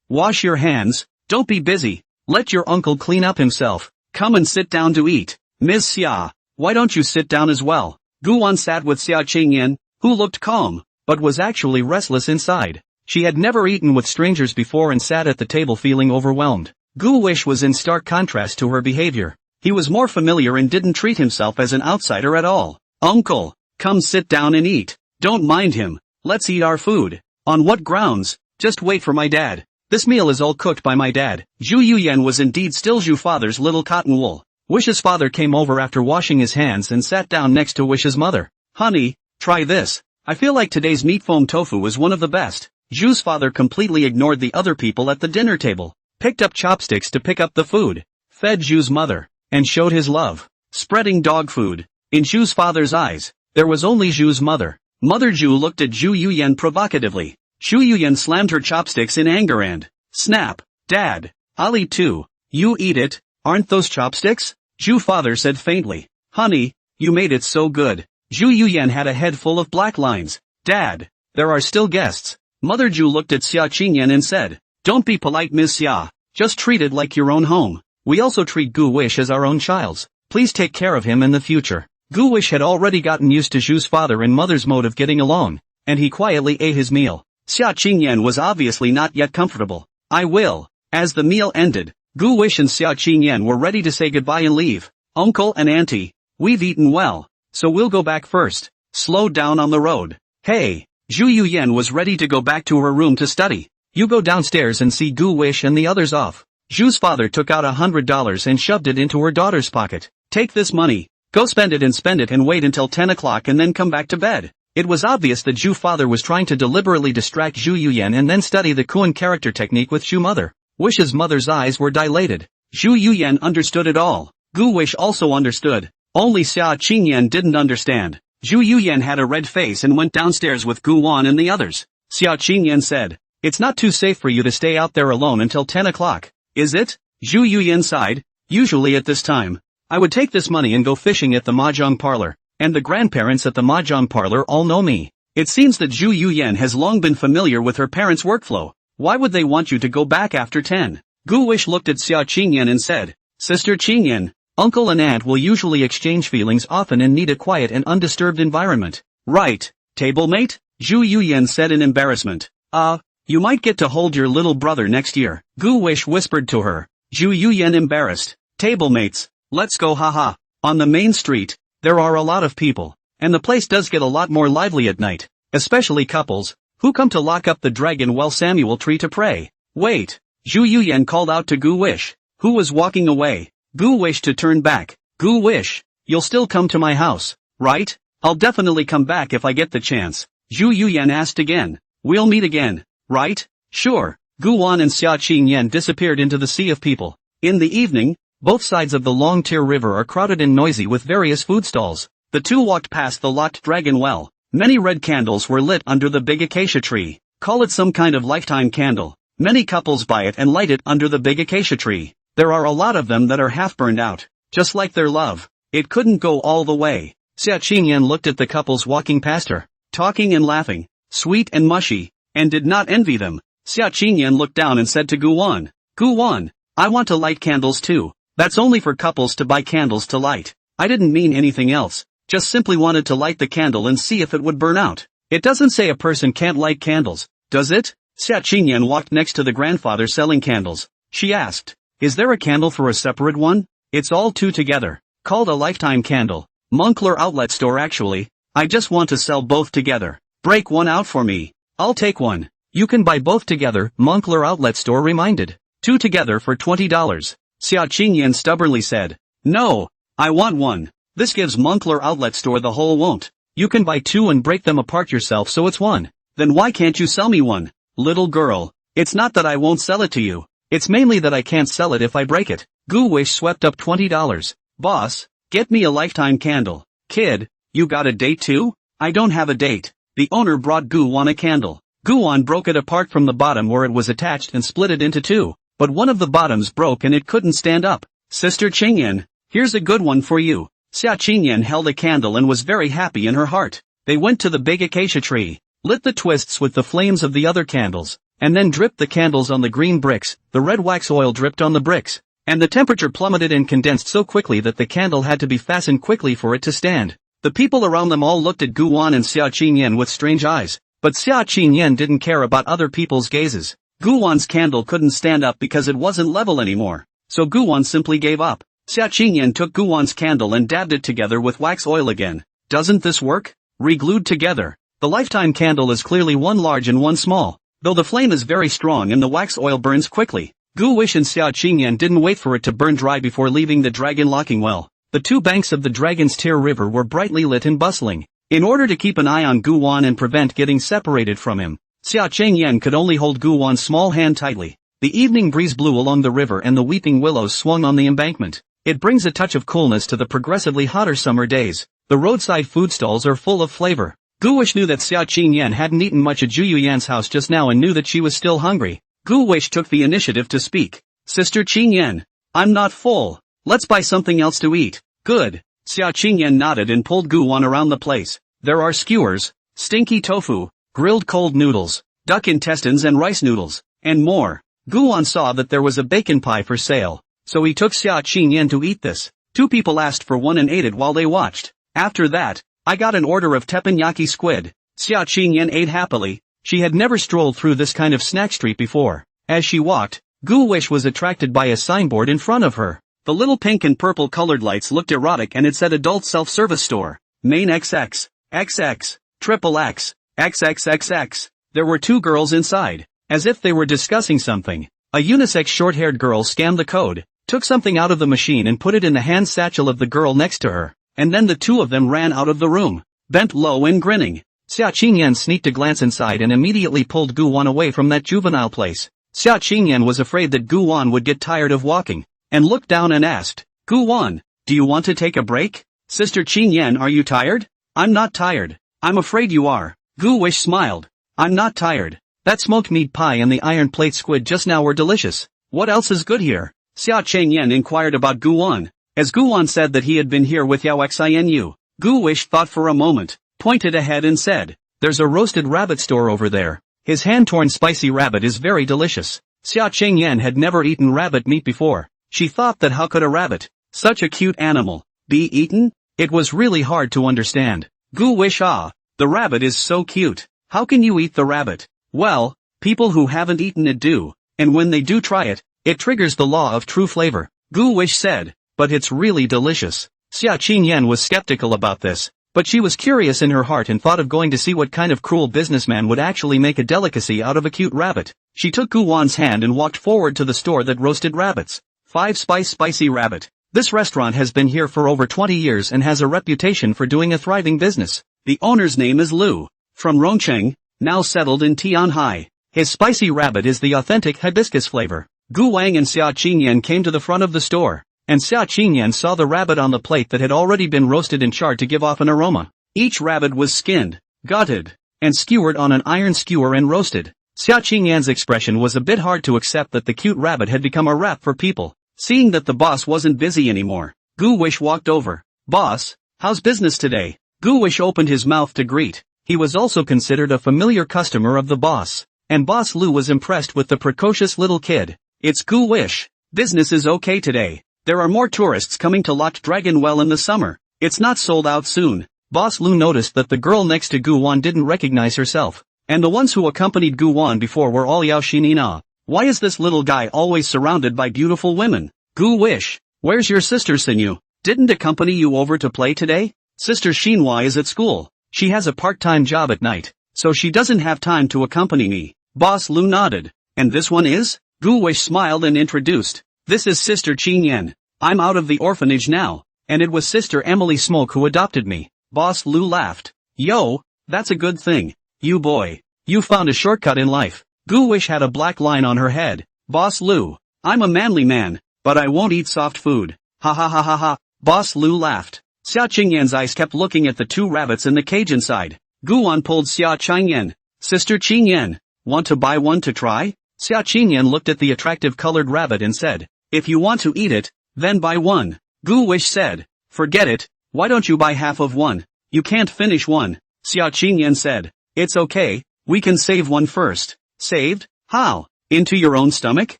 [SPEAKER 1] wash your hands, don't be busy, let your uncle clean up himself, come and sit down to eat. Ms. Xia, why don't you sit down as well? Gu Wan sat with Xia Qingyan, who looked calm, but was actually restless inside. She had never eaten with strangers before and sat at the table feeling overwhelmed. Gu Wish was in stark contrast to her behavior. He was more familiar and didn't treat himself as an outsider at all. Uncle, come sit down and eat. Don't mind him. Let's eat our food. On what grounds? Just wait for my dad. This meal is all cooked by my dad. Zhu Yuyan was indeed still Zhu father's little cotton wool. Wish's father came over after washing his hands and sat down next to Wish's mother. Honey, try this. I feel like today's meat foam tofu is one of the best. Zhu's father completely ignored the other people at the dinner table, picked up chopsticks to pick up the food, fed Zhu's mother, and showed his love, spreading dog food. In Zhu's father's eyes, there was only Zhu's mother. Mother Zhu looked at Zhu Yuyan provocatively. Zhu Yuyan slammed her chopsticks in anger and, snap, Dad, I'll eat too. You eat it, aren't those chopsticks? Zhu father said faintly. Honey, you made it so good. Zhu Yuyan had a head full of black lines. Dad, there are still guests. Mother Zhu looked at Xia Qingyan and said, don't be polite Ms. Xia, just treat it like your own home. We also treat Gu Wish as our own child's. Please take care of him in the future. Gu Wish had already gotten used to Zhu's father and mother's mode of getting along, and he quietly ate his meal. Xia Qingyan was obviously not yet comfortable. I will. As the meal ended, Gu Wish and Xia Qingyan were ready to say goodbye and leave. Uncle and Auntie, we've eaten well, so we'll go back first. Slow down on the road. Hey, Zhu Yuyan was ready to go back to her room to study. You go downstairs and see Gu Wish and the others off. Zhu's father took out $100 and shoved it into her daughter's pocket. Take this money, go spend it and wait until 10 o'clock and then come back to bed. It was obvious that Zhu father was trying to deliberately distract Zhu Yuyan and then study the Kuan character technique with Zhu mother. Wish's mother's eyes were dilated. Zhu Yuyan understood it all. Gu Wish also understood. Only Xia Qingyan didn't understand. Zhu Yuyan had a red face and went downstairs with Gu Wan and the others. Xia Qingyan said, it's not too safe for you to stay out there alone until 10 o'clock, is it? Zhu Yuyan sighed. Usually at this time, I would take this money and go fishing at the mahjong parlor, and the grandparents at the mahjong parlor all know me. It seems that Zhu Yuyan has long been familiar with her parents' workflow. Why would they want you to go back after 10? Gu Wish looked at Xia Qingyan and said, Sister Qingyan, Uncle and aunt will usually exchange feelings often and need a quiet and undisturbed environment. Right, tablemate? Zhu Yuyan said in embarrassment. You might get to hold your little brother next year, Gu Wish whispered to her. Zhu Yuyan embarrassed. Tablemates, let's go haha. On the main street, there are a lot of people, and the place does get a lot more lively at night, especially couples, who come to lock up the dragon well Samuel tree to pray. Wait, Zhu Yuyan called out to Gu Wish, who was walking away. Gu Wish to turn back. Gu Wish, you'll still come to my house, right? I'll definitely come back if I get the chance. Zhu Yuyan asked again. We'll meet again, right? Sure. Gu Wan and Xia Qingyan disappeared into the sea of people. In the evening, both sides of the Long Tier River are crowded and noisy with various food stalls. The two walked past the locked dragon well. Many red candles were lit under the big acacia tree. Call it some kind of lifetime candle. Many couples buy it and light it under the big acacia tree. There are a lot of them that are half burned out, just like their love. It couldn't go all the way. Xia Qingyan looked at the couples walking past her, talking and laughing, sweet and mushy, and did not envy them. Xia Qingyan looked down and said to Gu Wan, I want to light candles too. That's only for couples to buy candles to light. I didn't mean anything else, just simply wanted to light the candle and see if it would burn out. It doesn't say a person can't light candles, does it? Xia Qingyan walked next to the grandfather selling candles. She asked, is there a candle for a separate one? It's all two together, called a lifetime candle. Moncler outlet store actually. I just want to sell both together. Break one out for me. I'll take one. You can buy both together, Moncler outlet store reminded. Two together for $20. Xia Qingyan stubbornly said. No, I want one. This gives Moncler outlet store the whole won't. You can buy two and break them apart yourself so it's one. Then why can't you sell me one? Little girl, it's not that I won't sell it to you. It's mainly that I can't sell it if I break it. Gu Wish swept up $20. Boss, get me a lifetime candle. Kid, you got a date too? I don't have a date. The owner brought Gu Wan a candle. Gu Wan broke it apart from the bottom where it was attached and split it into two. But one of the bottoms broke and it couldn't stand up. Sister Qingyan, here's a good one for you. Xia Qingyan held a candle and was very happy in her heart. They went to the big acacia tree, lit the twists with the flames of the other candles, and then dripped the candles on the green bricks. The red wax oil dripped on the bricks, and the temperature plummeted and condensed so quickly that the candle had to be fastened quickly for it to stand. The people around them all looked at Gu Wan and Xia Qingyan with strange eyes, but Xia Qingyan didn't care about other people's gazes. Gu Wan's candle couldn't stand up because it wasn't level anymore, so Gu Wan simply gave up. Xia Qingyan took Gu Wan's candle and dabbed it together with wax oil again. Doesn't this work? Re-glued together. The lifetime candle is clearly one large and one small, though the flame is very strong and the wax oil burns quickly. Gu Wish and Xia Qingyan didn't wait for it to burn dry before leaving the dragon locking well. The two banks of the Dragon's Tear River were brightly lit and bustling. In order to keep an eye on Gu Wan and prevent getting separated from him, Xia Qingyan could only hold Gu Wan's small hand tightly. The evening breeze blew along the river and the weeping willows swung on the embankment. It brings a touch of coolness to the progressively hotter summer days. The roadside food stalls are full of flavor. Gu Wish knew that Xia Qingyan hadn't eaten much at Zhu Yuyan's house just now and knew that she was still hungry. Gu Wish took the initiative to speak. Sister Qingyan, I'm not full. Let's buy something else to eat. Good. Xia Qingyan nodded and pulled Gu Wan around the place. There are skewers, stinky tofu, grilled cold noodles, duck intestines and rice noodles, and more. Gu Wan saw that there was a bacon pie for sale, so he took Xia Qingyan to eat this. Two people asked for one and ate it while they watched. After that, I got an order of teppanyaki squid. Xia Qingyan ate happily. She had never strolled through this kind of snack street before. As she walked, Gu Wish was attracted by a signboard in front of her. The little pink and purple colored lights looked erotic and it said adult self-service store. Main XX, XX, triple X, XXXX. There were two girls inside, as if they were discussing something. A unisex short-haired girl scanned the code, took something out of the machine and put it in the hand satchel of the girl next to her, and then the two of them ran out of the room, bent low and grinning. Xia Qingyan sneaked a glance inside and immediately pulled Gu Wan away from that juvenile place. Xia Qingyan was afraid that Gu Wan would get tired of walking, and looked down and asked, Gu Wan, do you want to take a break? Sister Qingyan, are you tired? I'm not tired. I'm afraid you are. Gu Wish smiled. I'm not tired. That smoked meat pie and the iron plate squid just now were delicious. What else is good here? Xia Qingyan inquired about Gu Wan. As Gu Wan said that he had been here with Yao Xinu, Gu Wish thought for a moment, pointed ahead and said, there's a roasted rabbit store over there. His hand-torn spicy rabbit is very delicious. Xia Qingyan had never eaten rabbit meat before. She thought that how could a rabbit, Such a cute animal. Be eaten? It was really hard to understand. Gu wish the rabbit is so cute. How can you eat the rabbit? Well, people who haven't eaten it do, and when they do try it, it triggers the law of true flavor. Gu wish said, but it's really delicious. Xia Qingyan was skeptical about this, but she was curious in her heart and thought of going to see what kind of cruel businessman would actually make a delicacy out of a cute rabbit. She took Gu Wan's hand and walked forward to the store that roasted rabbits. 5-spice spicy rabbit. This restaurant has been here for over 20 years and has a reputation for doing a thriving business. The owner's name is Lu, from Rongcheng, now settled in Tianhai. His spicy rabbit is the authentic hibiscus flavor. Gu Wang and Xia Qingyan came to the front of the store, and Xia Qingyan saw the rabbit on the plate that had already been roasted and charred to give off an aroma. Each rabbit was skinned, gutted, and skewered on an iron skewer and roasted. Xia Qingyan's expression was a bit hard to accept that the cute rabbit had become a wrap for people. Seeing that the boss wasn't busy anymore, Gu Wish walked over. Boss, how's business today? Gu Wish opened his mouth to greet. He was also considered a familiar customer of the boss, and Boss Lu was impressed with the precocious little kid. It's Gu Wish. Business is okay today. There are more tourists coming to Locked Dragon Well in the summer. It's not sold out soon. Boss Lu noticed that the girl next to Gu Wan didn't recognize herself, and the ones who accompanied Gu Wan before were all Yao Xinina. Why is this little guy always surrounded by beautiful women? Gu Wish, where's your sister Sinyu? Didn't accompany you over to play today? Sister Xinhua is at school. She has a part-time job at night, so she doesn't have time to accompany me. Boss Lu nodded. And this one is? Gu Wish smiled and introduced. This is Sister Qingyan. I'm out of the orphanage now, and it was Sister Emily Smoke who adopted me. Boss Lu laughed. Yo, that's a good thing. You boy, you found a shortcut in life. Gu Wish had a black line on her head. Boss Lu, I'm a manly man, but I won't eat soft food. Ha ha ha ha ha. Boss Lu laughed. Xia Qingyan's eyes kept looking at the two rabbits in the cage inside. Gu Wan pulled Xia Qingyan. Sister Qingyan, want to buy one to try? Xia Qingyan looked at the attractive colored rabbit and said, if you want to eat it, then buy one. Gu Wish said, forget it, why don't you buy half of one? You can't finish one. Xia Qingyan said, it's okay, we can save one first. Saved? How? Into your own stomach?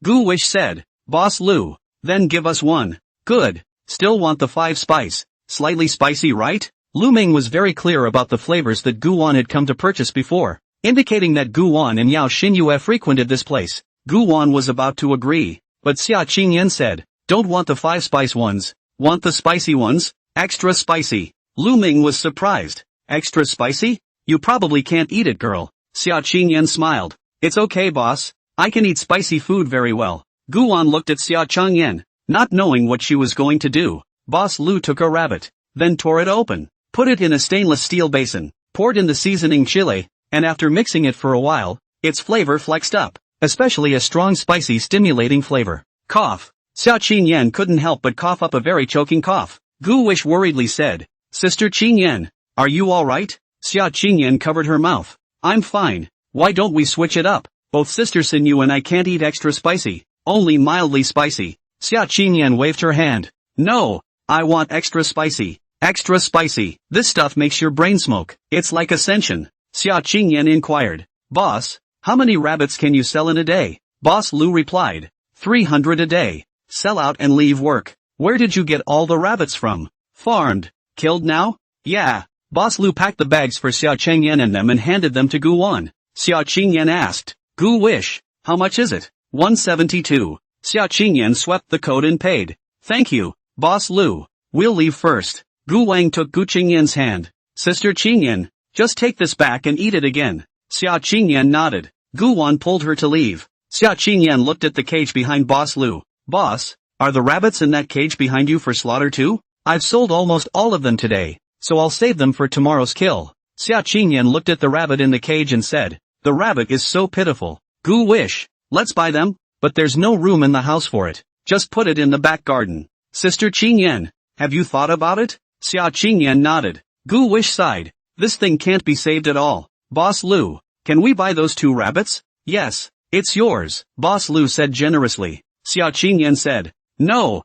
[SPEAKER 1] Gu Wish said. Boss Lu, then give us one. Good. Still want the 5-spice. Slightly spicy, right? Lu Ming was very clear about the flavors that Gu Wan had come to purchase before, indicating that Gu Wan and Yao Xinyue frequented this place. Gu Wan was about to agree, but Xia Qingyan said, don't want the 5-spice ones. Want the spicy ones? Extra spicy. Lu Ming was surprised. Extra spicy? You probably can't eat it, girl. Xia Qingyan smiled. It's okay, boss. I can eat spicy food very well. Gu Wan looked at Xia Qingyan, not knowing what she was going to do. Boss Lu took a rabbit, then tore it open, put it in a stainless steel basin, poured in the seasoning chili, and after mixing it for a while, its flavor flexed up, especially a strong spicy stimulating flavor. Cough. Xia Qingyan couldn't help but cough up a very choking cough. Gu Wish worriedly said, Sister Qingyan, are you alright? Xia Qingyan covered her mouth. I'm fine. Why don't we switch it up? Both Sister Sinyu and I can't eat extra spicy, only mildly spicy. Xia Qingyan waved her hand. No, I want extra spicy. Extra spicy. This stuff makes your brain smoke. It's like ascension. Xia Qingyan inquired. Boss, how many rabbits can you sell in a day? Boss Lu replied. 300 a day. Sell out and leave work. Where did you get all the rabbits from? Farmed. Killed now? Yeah. Boss Lu packed the bags for Xia Qingyan and them and handed them to Gu Wan. Xia Qingyan asked. Gu Wish, how much is it? 172. Xia Qingyan swept the code and paid. Thank you, Boss Lu. We'll leave first. Gu Wang took Gu Qingyan's hand. Sister Qingyan, just take this back and eat it again. Xia Qingyan nodded. Gu Wan pulled her to leave. Xia Qingyan looked at the cage behind Boss Lu. Boss, are the rabbits in that cage behind you for slaughter too? I've sold almost all of them today, so I'll save them for tomorrow's kill. Xia Qingyan looked at the rabbit in the cage and said, the rabbit is so pitiful. Gu Wish, let's buy them, but there's no room in the house for it. Just put it in the back garden. Sister Qingyan, have you thought about it? Xia Qingyan nodded. Gu Wish sighed. This thing can't be saved at all. Boss Lu, can we buy those 2 rabbits? Yes, it's yours, Boss Lu said generously. Xia Qingyan said, no,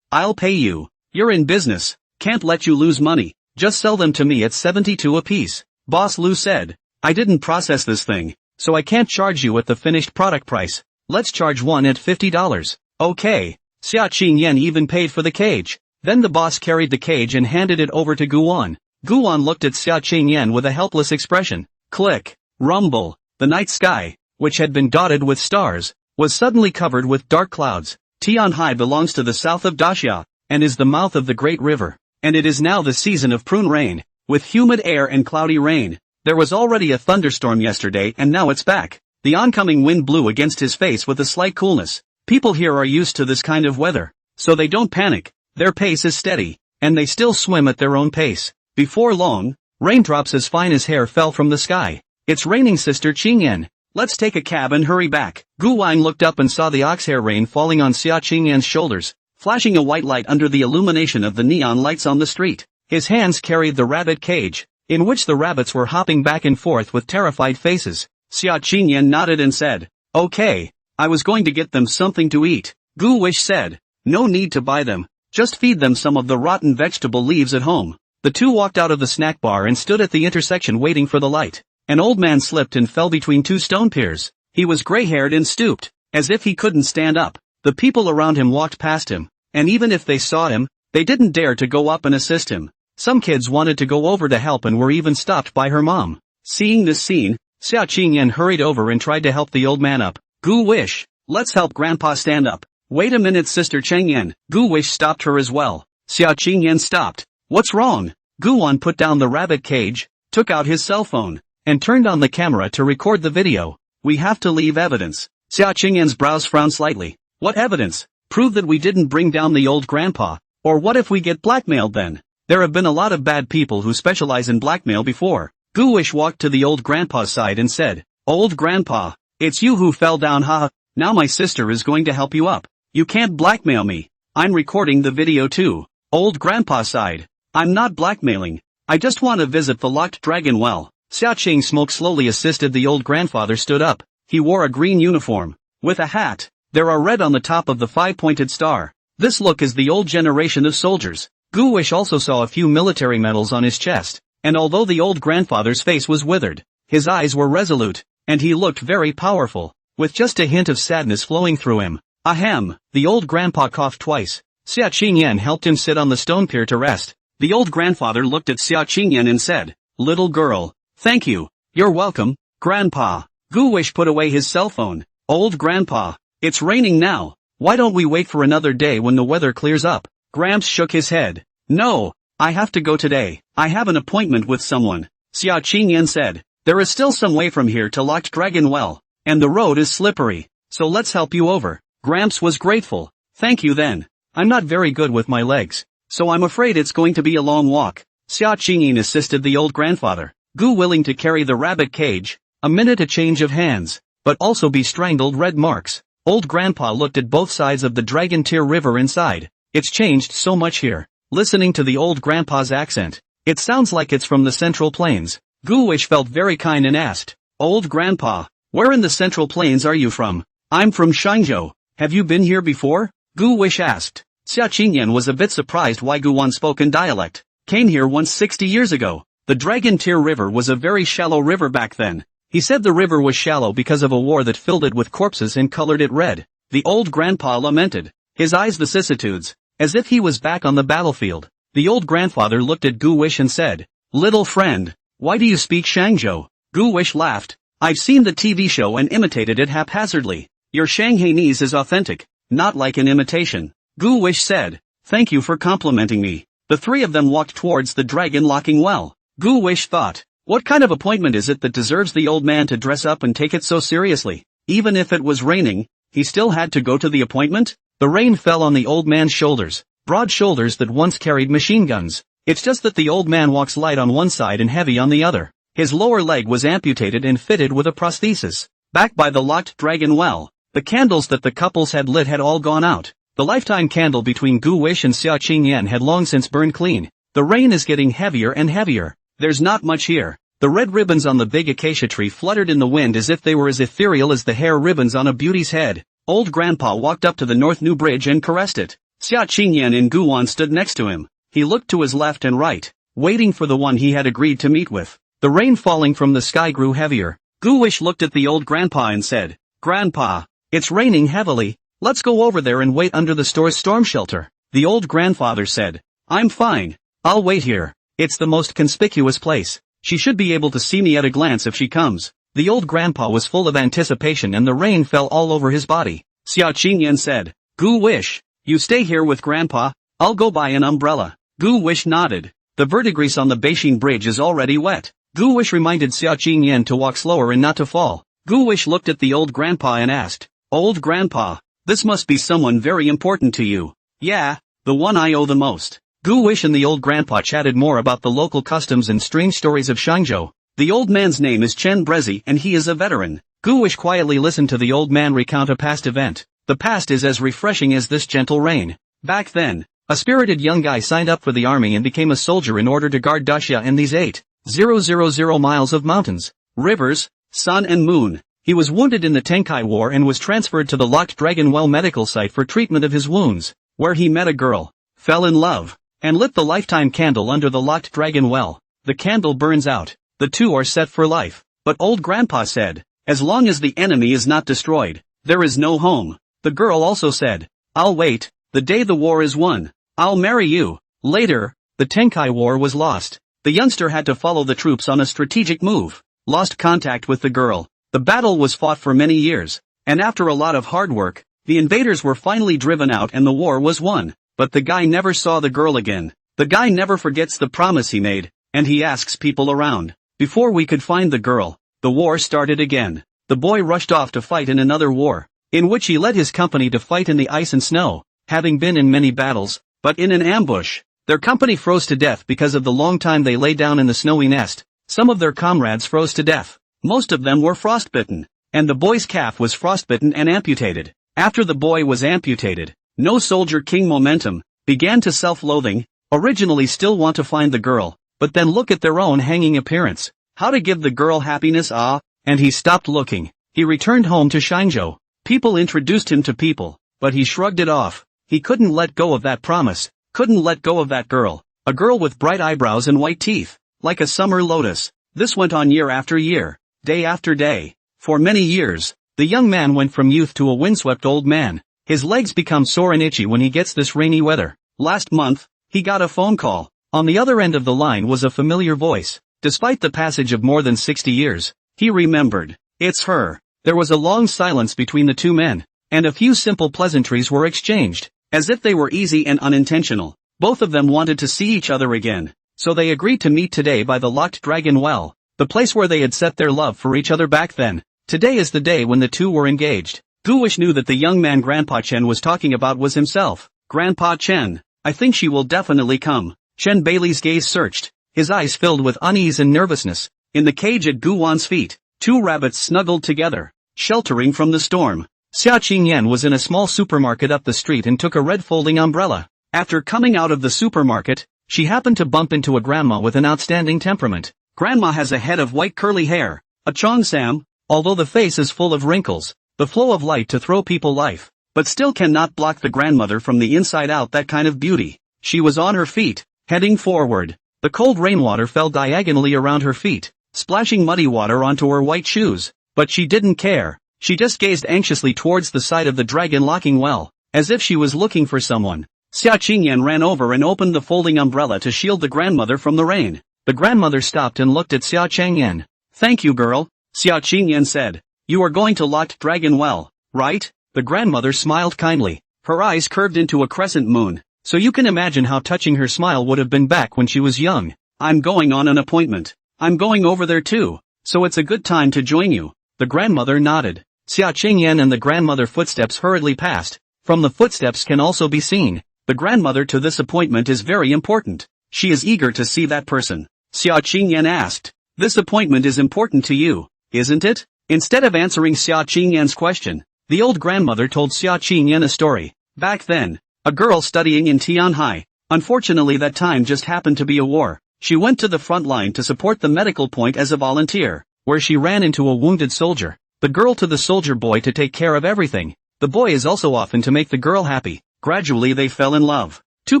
[SPEAKER 1] I'll pay you. You're in business, can't let you lose money. Just sell them to me at 72 apiece. Boss Lu said, I didn't process this thing, so I can't charge you at the finished product price. Let's charge one at $50. Okay. Xia Qingyan even paid for the cage. Then the boss carried the cage and handed it over to Guan. Guan looked at Xia Qingyan with a helpless expression. Click. Rumble. The night sky, which had been dotted with stars, was suddenly covered with dark clouds. Tianhai belongs to the south of Daxia, and is the mouth of the great river. And it is now the season of prune rain, with humid air and cloudy rain. There was already a thunderstorm yesterday and now it's back. The oncoming wind blew against his face with a slight coolness. People here are used to this kind of weather, so they don't panic. Their pace is steady, and they still swim at their own pace. Before long, raindrops as fine as hair fell from the sky. It's raining, Sister Qingyan. Let's take a cab and hurry back. Gu Wang looked up and saw the oxhair rain falling on Xia Qingyan's shoulders, flashing a white light under the illumination of the neon lights on the street. His hands carried the rabbit cage, in which the rabbits were hopping back and forth with terrified faces. Xia Qingyan nodded and said, "Okay, I was going to get them something to eat." Gu Wish said, "No need to buy them. Just feed them some of the rotten vegetable leaves at home." The two walked out of the snack bar and stood at the intersection waiting for the light. An old man slipped and fell between two stone piers. He was gray-haired and stooped, as if he couldn't stand up. The people around him walked past him, and even if they saw him, they didn't dare to go up and assist him. Some kids wanted to go over to help and were even stopped by her mom. Seeing this scene, Xia Qingyan hurried over and tried to help the old man up. "Gu Wish, let's help Grandpa stand up." "Wait a minute, Sister Qingyan." Gu Wish stopped her as well. Xia Qingyan stopped. "What's wrong?" Guan put down the rabbit cage, took out his cell phone, and turned on the camera to record the video. "We have to leave evidence." Xia Qingyan's brows frowned slightly. "What evidence? Prove that we didn't bring down the old grandpa. Or what if we get blackmailed then? There have been a lot of bad people who specialize in blackmail before." Gu Wish walked to the old grandpa's side and said, "Old grandpa, it's you who fell down, haha. Now my sister is going to help you up. You can't blackmail me. I'm recording the video too." Old grandpa sighed. "I'm not blackmailing. I just want to visit the locked dragon well." Xia Qing Smoke slowly assisted the old grandfather stood up. He wore a green uniform, with a hat. There are red on the top of the five-pointed star. This look is the old generation of soldiers. Gu Wish also saw a few military medals on his chest, and although the old grandfather's face was withered, his eyes were resolute, and he looked very powerful, with just a hint of sadness flowing through him. Ahem, the old grandpa coughed twice. Xia Qingyan helped him sit on the stone pier to rest. The old grandfather looked at Xia Qingyan and said, "Little girl, thank you. You're welcome, Grandpa." Gu Wish put away his cell phone. "Old grandpa, it's raining now. Why don't we wait for another day when the weather clears up?" Gramps shook his head. "No, I have to go today. I have an appointment with someone." Xia Qingyan said, "There is still some way from here to Locked Dragon Well, and the road is slippery, so let's help you over." Gramps was grateful. "Thank you then. I'm not very good with my legs, so I'm afraid it's going to be a long walk." Xia Qingyan assisted the old grandfather. Gu willing to carry the rabbit cage, a minute a change of hands, but also be strangled red marks. Old grandpa looked at both sides of the Dragon Tear River inside. It's changed so much here. Listening to the old grandpa's accent, it sounds like it's from the Central Plains. Gu Wish felt very kind and asked, "Old grandpa, where in the Central Plains are you from?" "I'm from Shangzhou. Have you been here before?" Gu Wish asked. Xia Qingyan was a bit surprised why Guan spoke in dialect. "Came here once 60 years ago. The Dragon Tear River was a very shallow river back then." He said the river was shallow because of a war that filled it with corpses and colored it red. The old grandpa lamented, his eyes vicissitudes, as if he was back on the battlefield. The old grandfather looked at Gu Wish and said, "Little friend, why do you speak Shangzhou?" Gu Wish laughed. "I've seen the TV show and imitated it haphazardly. Your Shanghainese is authentic, not like an imitation." Gu Wish said, "Thank you for complimenting me." The three of them walked towards the dragon locking well. Gu Wish thought, what kind of appointment is it that deserves the old man to dress up and take it so seriously? Even if it was raining, he still had to go to the appointment? The rain fell on the old man's shoulders, broad shoulders that once carried machine guns. It's just that the old man walks light on one side and heavy on the other. His lower leg was amputated and fitted with a prosthesis. Back by the locked dragon well, the candles that the couples had lit had all gone out. The lifetime candle between Gu Wish and Xia Qingyan had long since burned clean. The rain is getting heavier and heavier. There's not much here. The red ribbons on the big acacia tree fluttered in the wind as if they were as ethereal as the hair ribbons on a beauty's head. Old grandpa walked up to the North New Bridge and caressed it. Xia Qingyan and Guan stood next to him. He looked to his left and right, waiting for the one he had agreed to meet with. The rain falling from the sky grew heavier. Gu Wish looked at the old grandpa and said, "Grandpa, it's raining heavily." Let's go over there and wait under the store's storm shelter. The old grandfather said. I'm fine. I'll wait here. It's the most conspicuous place. She should be able to see me at a glance if she comes. The old grandpa was full of anticipation and the rain fell all over his body. Xia Qingyan said, Gu Wish, you stay here with grandpa, I'll go buy an umbrella. Gu Wish nodded. The verdigris on the Beijing Bridge is already wet. Gu Wish reminded Xia Qingyan to walk slower and not to fall. Gu Wish looked at the old grandpa and asked, Old grandpa, this must be someone very important to you. Yeah, the one I owe the most. Gu Wish and the old grandpa chatted more about the local customs and strange stories of Shangzhou. The old man's name is Chen Brezi and he is a veteran. Gu Wish quietly listened to the old man recount a past event. The past is as refreshing as this gentle rain. Back then, a spirited young guy signed up for the army and became a soldier in order to guard Daxia in these 8,000 miles of mountains, rivers, sun and moon. He was wounded in the Tenkai War and was transferred to the Locked Dragon Well medical site for treatment of his wounds, where he met a girl, fell in love, and lit the lifetime candle under the Locked Dragon Well. The candle burns out. The two are set for life. But old grandpa said, as long as the enemy is not destroyed, there is no home. The girl also said, I'll wait, the day the war is won, I'll marry you. Later, the Tenkai War was lost. The youngster had to follow the troops on a strategic move, lost contact with the girl. The battle was fought for many years, and after a lot of hard work, the invaders were finally driven out and the war was won. But the guy never saw the girl again. The guy never forgets the promise he made, and he asks people around. Before we could find the girl, the war started again. The boy rushed off to fight in another war, in which he led his company to fight in the ice and snow, having been in many battles, but in an ambush. Their company froze to death because of the long time they lay down in the snowy nest. Some of their comrades froze to death. Most of them were frostbitten, and the boy's calf was frostbitten and amputated. After the boy was amputated, no soldier king momentum, began to self-loathing, originally still want to find the girl, but then look at their own hanging appearance. How to give the girl happiness and he stopped looking. He returned home to Shangzhou. People introduced him to people, but he shrugged it off. He couldn't let go of that promise, couldn't let go of that girl. A girl with bright eyebrows and white teeth, like a summer lotus. This went on year after year, day after day. For many years, the young man went from youth to a windswept old man. His legs become sore and itchy when he gets this rainy weather. Last month, he got a phone call. On the other end of the line was a familiar voice. Despite the passage of more than 60 years, he remembered. It's her. There was a long silence between the two men, and a few simple pleasantries were exchanged, as if they were easy and unintentional. Both of them wanted to see each other again, so they agreed to meet today by the Locked Dragon Well, the place where they had set their love for each other back then. Today is the day when the two were engaged. Gu Wish knew that the young man Grandpa Chen was talking about was himself. Grandpa Chen, I think she will definitely come. Chen Bailey's gaze searched, his eyes filled with unease and nervousness. In the cage at Gu Wan's feet, two rabbits snuggled together, sheltering from the storm. Xia Qingyan was in a small supermarket up the street and took a red folding umbrella. After coming out of the supermarket, she happened to bump into a grandma with an outstanding temperament. Grandma has a head of white curly hair, a cheongsam, although the face is full of wrinkles, the flow of light to throw people life, but still cannot block the grandmother from the inside out. That kind of beauty. She was on her feet, heading forward. The cold rainwater fell diagonally around her feet, splashing muddy water onto her white shoes, but she didn't care. She just gazed anxiously towards the side of the dragon-locking well, as if she was looking for someone. Xia Qingyan ran over and opened the folding umbrella to shield the grandmother from the rain. The grandmother stopped and looked at Xia Qingyan. Thank you, girl, Xia Qingyan said. You are going to Locked Dragon Well, right? The grandmother smiled kindly. Her eyes curved into a crescent moon, so you can imagine how touching her smile would have been back when she was young. I'm going on an appointment. I'm going over there too, so it's a good time to join you. The grandmother nodded. Xia Qingyan and the grandmother footsteps hurriedly passed. From the footsteps can also be seen. The grandmother to this appointment is very important. She is eager to see that person. Xia Qingyan asked. This appointment is important to you, isn't it? Instead of answering Xia Qingyan's question, the old grandmother told Xia Qingyan a story. Back then, a girl studying in Tianhai. Unfortunately, that time just happened to be a war. She went to the front line to support the medical point as a volunteer, where she ran into a wounded soldier. The girl to the soldier boy to take care of everything. The boy is also often to make the girl happy. Gradually they fell in love. Two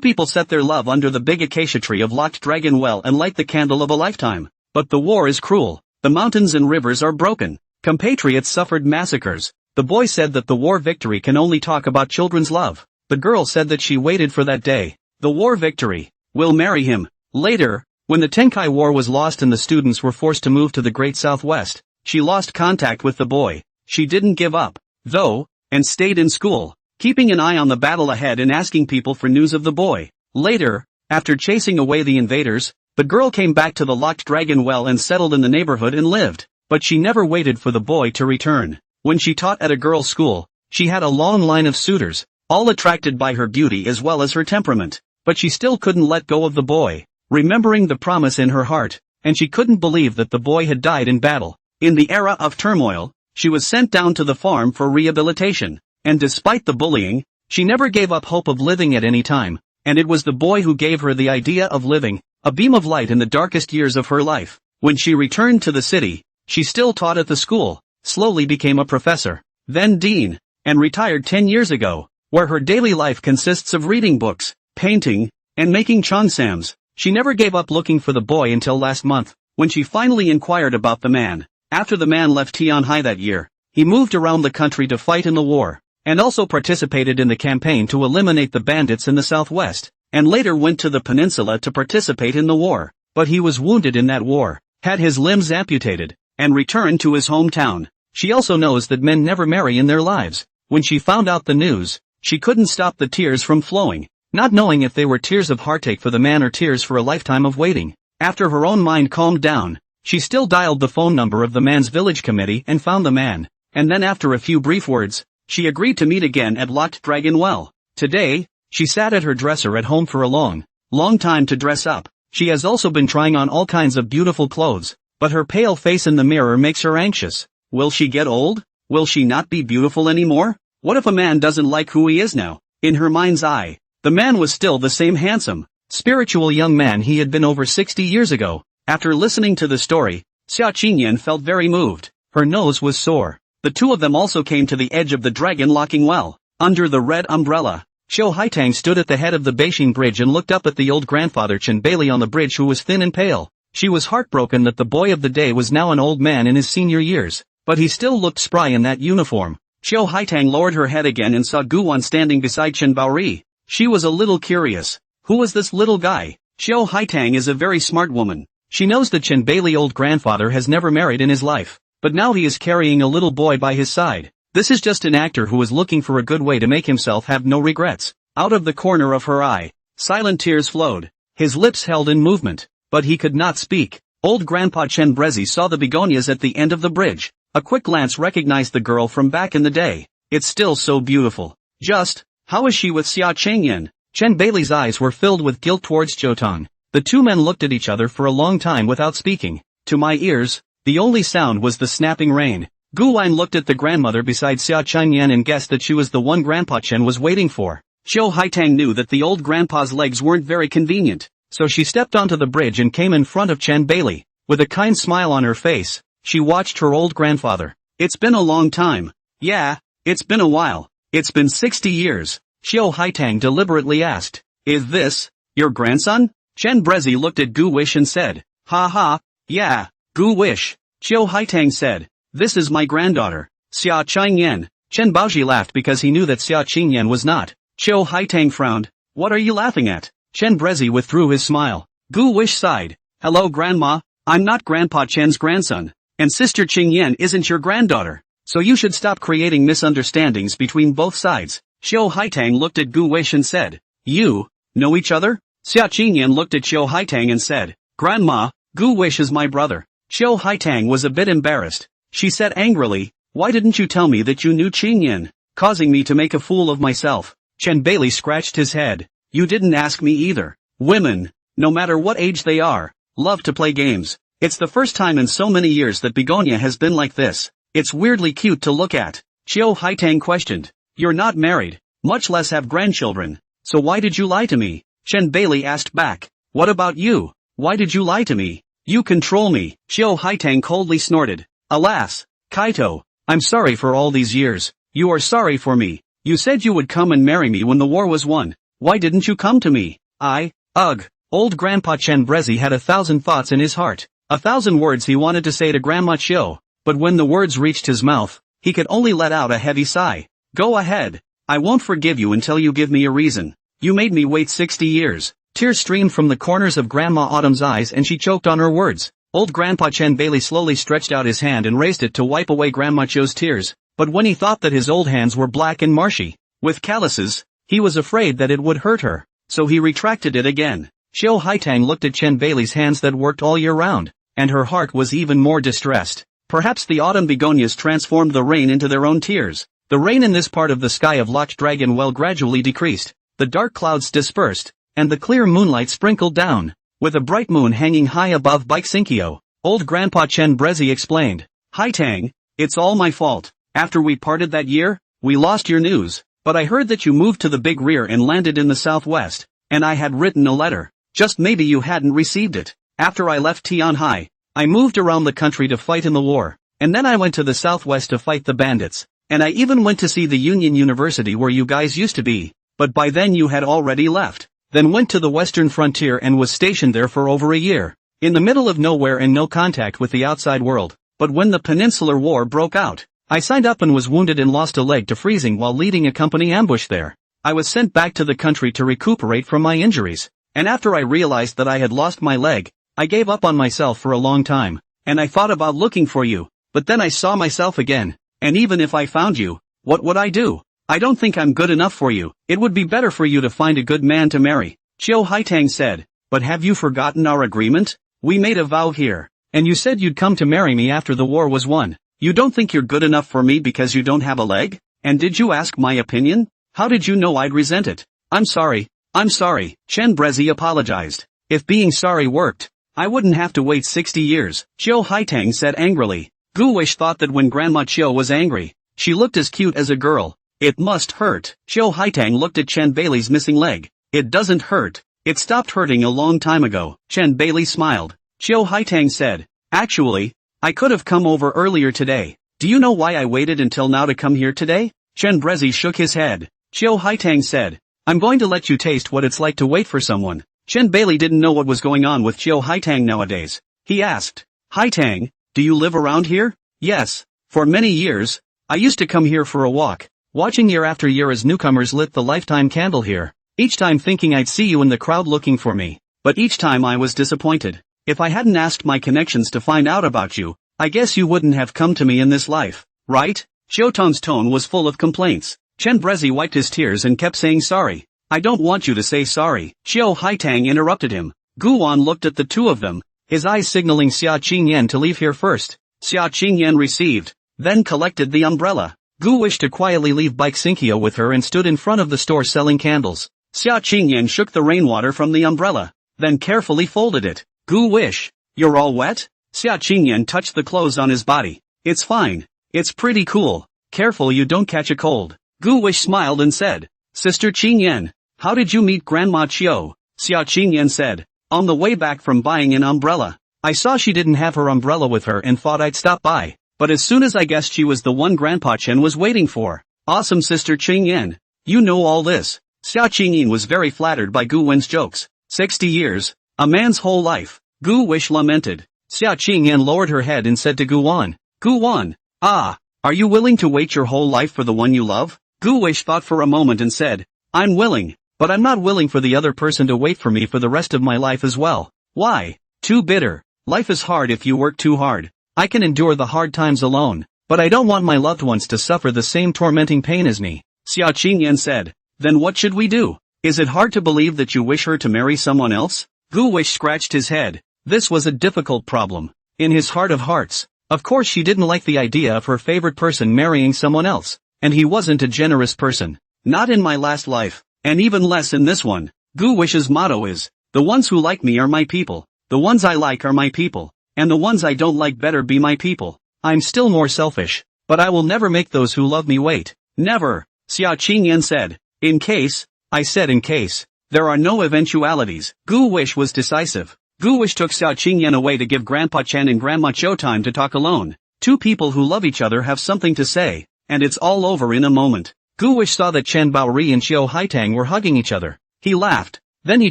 [SPEAKER 1] people set their love under the big acacia tree of Locked Dragon Well and light the candle of a lifetime. But the war is cruel. The mountains and rivers are broken. Compatriots suffered massacres. The boy said that the war victory can only talk about children's love. The girl said that she waited for that day. The war victory will marry him. Later, when the Tenkai War was lost and the students were forced to move to the Great Southwest, she lost contact with the boy. She didn't give up, though, and stayed in school, keeping an eye on the battle ahead and asking people for news of the boy. Later, after chasing away the invaders, the girl came back to the locked dragon well and settled in the neighborhood and lived. But she never waited for the boy to return. When she taught at a girls' school, she had a long line of suitors, all attracted by her beauty as well as her temperament. But she still couldn't let go of the boy, remembering the promise in her heart, and she couldn't believe that the boy had died in battle. In the era of turmoil, she was sent down to the farm for rehabilitation, and despite the bullying, she never gave up hope of living at any time, and it was the boy who gave her the idea of living, a beam of light in the darkest years of her life. When she returned to the city, she still taught at the school, slowly became a professor, then dean, and retired 10 years ago, where her daily life consists of reading books, painting, and making cheongsams. She never gave up looking for the boy until last month, when she finally inquired about the man. After the man left Tianhai that year, he moved around the country to fight in the war, and also participated in the campaign to eliminate the bandits in the southwest, and later went to the peninsula to participate in the war. But he was wounded in that war, had his limbs amputated, and returned to his hometown. She also knows that men never marry in their lives. When she found out the news, she couldn't stop the tears from flowing, not knowing if they were tears of heartache for the man or tears for a lifetime of waiting. After her own mind calmed down, she still dialed the phone number of the man's village committee and found the man, and then after a few brief words, she agreed to meet again at Locked Dragon Well. Today, she sat at her dresser at home for a long time to dress up. She has also been trying on all kinds of beautiful clothes, but her pale face in the mirror makes her anxious. Will she get old? Will she not be beautiful anymore? What if a man doesn't like who he is now? In her mind's eye, the man was still the same handsome, spiritual young man he had been over 60 years ago. After listening to the story, Xia Qingyan felt very moved. Her nose was sore. The two of them also came to the edge of the dragon locking well. Under the red umbrella, Xiao Haitang stood at the head of the Beijing Bridge and looked up at the old grandfather Chen Bailey on the bridge, who was thin and pale. She was heartbroken that the boy of the day was now an old man in his senior years, but he still looked spry in that uniform. Xiao Haitang lowered her head again and saw Guwan standing beside Chen Baori. She was a little curious. Who was this little guy? Xiao Haitang is a very smart woman. She knows that Chen Bailey old grandfather has never married in his life, but now he is carrying a little boy by his side. This is just an actor who is looking for a good way to make himself have no regrets. Out of the corner of her eye, silent tears flowed. His lips held in movement, but he could not speak. Old Grandpa Chen Brezi saw the begonias at the end of the bridge. A quick glance recognized the girl from back in the day. It's still so beautiful. Just, how is she with Xia Qingyan? Chen Bailey's eyes were filled with guilt towards Jotong. The two men looked at each other for a long time without speaking. To my ears, the only sound was the snapping rain. Gu Wine looked at the grandmother beside Xia Qingyan and guessed that she was the one Grandpa Chen was waiting for. Xiao Haitang knew that the old grandpa's legs weren't very convenient, so she stepped onto the bridge and came in front of Chen Bailey. With a kind smile on her face, she watched her old grandfather. It's been a long time. Yeah, it's been a while. It's been 60 years. Xiao Haitang deliberately asked. Is this your grandson? Chen Brezi looked at Gu Wish and said, ha ha, yeah, Gu Wish. Xiao Haitang said, this is my granddaughter, Xia Qingyan. Chen Baoji laughed because he knew that Xia Qingyan was not. Xiao Haitang frowned. What are you laughing at? Chen Brezi withdrew his smile. Gu Wish sighed. Hello grandma, I'm not Grandpa Chen's grandson, and Sister Qingyan isn't your granddaughter, so you should stop creating misunderstandings between both sides. Xiao Haitang looked at Gu Wish and said, you know each other? Xia Qingyan looked at Xiao Haitang and said, Grandma, Gu Wish is my brother. Xiao Haitang was a bit embarrassed. She said angrily, why didn't you tell me that you knew Qingyan, causing me to make a fool of myself? Chen Bailey scratched his head. You didn't ask me either. Women, no matter what age they are, love to play games. It's the first time in so many years that Begonia has been like this. It's weirdly cute to look at. Xiao Haitang questioned. You're not married, much less have grandchildren, so why did you lie to me? Chen Bailey asked back. What about you? Why did you lie to me? You control me. Xiao Haitang coldly snorted. Alas, Kaito, I'm sorry for all these years. You are sorry for me. You said you would come and marry me when the war was won. Why didn't you come to me? Ugh. Old Grandpa Chen Brezi had 1,000 thoughts in his heart. 1,000 words he wanted to say to Grandma Qiu, but when the words reached his mouth, he could only let out a heavy sigh. Go ahead. I won't forgive you until you give me a reason. You made me wait 60 years. Tears streamed from the corners of Grandma Autumn's eyes and she choked on her words. Old Grandpa Chen Bailey slowly stretched out his hand and raised it to wipe away Grandma Cho's tears, but when he thought that his old hands were black and marshy, with calluses, he was afraid that it would hurt her, so he retracted it again. Xiao Haitang looked at Chen Bailey's hands that worked all year round, and her heart was even more distressed. Perhaps the autumn begonias transformed the rain into their own tears. The rain in this part of the sky of Loch Dragon Well gradually decreased, the dark clouds dispersed, and the clear moonlight sprinkled down. With a bright moon hanging high above Baixinkyo, old Grandpa Chen Brezi explained. Haitang, it's all my fault. After we parted that year, we lost your news, but I heard that you moved to the Big Rear and landed in the southwest, and I had written a letter. Just maybe you hadn't received it. After I left Tianhai, I moved around the country to fight in the war, and then I went to the southwest to fight the bandits, and I even went to see the Union University where you guys used to be, but by then you had already left. Then went to the western frontier and was stationed there for over a year, in the middle of nowhere and no contact with the outside world. But when the Peninsular War broke out, I signed up and was wounded and lost a leg to freezing while leading a company ambush there. I was sent back to the country to recuperate from my injuries, and after I realized that I had lost my leg, I gave up on myself for a long time, and I thought about looking for you, but then I saw myself again, and even if I found you, what would I do? I don't think I'm good enough for you. It would be better for you to find a good man to marry. Xiao Haitang said. But have you forgotten our agreement? We made a vow here, and you said you'd come to marry me after the war was won. You don't think you're good enough for me because you don't have a leg? And did you ask my opinion? How did you know I'd resent it? I'm sorry. Chen Brezi apologized. If being sorry worked, I wouldn't have to wait 60 years, Xiao Haitang said angrily. Gu Wish thought that when Grandma Qiu was angry, she looked as cute as a girl. It must hurt. Xiao Haitang looked at Chen Bailey's missing leg. It doesn't hurt. It stopped hurting a long time ago. Chen Bailey smiled. Xiao Haitang said, actually, I could have come over earlier today. Do you know why I waited until now to come here today? Chen Brezi shook his head. Xiao Haitang said, I'm going to let you taste what it's like to wait for someone. Chen Bailey didn't know what was going on with Xiao Haitang nowadays. He asked, Haitang, do you live around here? Yes. For many years, I used to come here for a walk, watching year after year as newcomers lit the lifetime candle here, each time thinking I'd see you in the crowd looking for me, but each time I was disappointed. If I hadn't asked my connections to find out about you, I guess you wouldn't have come to me in this life, right? Xiaotong's tone was full of complaints. Chen Brezi wiped his tears and kept saying sorry. I don't want you to say sorry. Xiao Haitang interrupted him. Gu Wan looked at the two of them, his eyes signaling Xia Qingyan to leave here first. Xia Qingyan received, then collected the umbrella. Gu wished to quietly leave Baixinkyo with her and stood in front of the store selling candles. Xia Qingyan shook the rainwater from the umbrella, then carefully folded it. Gu wish, you're all wet? Xia Qingyan touched the clothes on his body. It's fine. It's pretty cool. Careful you don't catch a cold. Gu wish smiled and said, Sister Qingyan, how did you meet Grandma Qiu? Xia Qingyan said, on the way back from buying an umbrella. I saw she didn't have her umbrella with her and thought I'd stop by. But as soon as I guessed she was the one Grandpa Chen was waiting for. Awesome Sister Qingyan. You know all this. Xia Qingyan was very flattered by Gu Wen's jokes. 60 years. A man's whole life. Gu Wish lamented. Xia Qingyan lowered her head and said to Gu Wan. Gu Wan. Ah. Are you willing to wait your whole life for the one you love? Gu Wish thought for a moment and said. I'm willing. But I'm not willing for the other person to wait for me for the rest of my life as well. Why? Too bitter. Life is hard if you work too hard. I can endure the hard times alone, but I don't want my loved ones to suffer the same tormenting pain as me. Xia Qingyan said. Then what should we do? Is it hard to believe that you wish her to marry someone else? Gu Wish scratched his head. This was a difficult problem. In his heart of hearts, of course she didn't like the idea of her favorite person marrying someone else, and he wasn't a generous person. Not in my last life, and even less in this one. Gu Wish's motto is, the ones who like me are my people, the ones I like are my people, and the ones I don't like better be my people. I'm still more selfish, but I will never make those who love me wait. Never, Xia Qingyan said. In case, I said in case, there are no eventualities. Gu Wish was decisive. Gu Wish took Xia Qingyan away to give Grandpa Chen and Grandma Qiu time to talk alone. Two people who love each other have something to say, and it's all over in a moment. Gu Wish saw that Chen Baori and Xiao Haitang were hugging each other. He laughed. Then he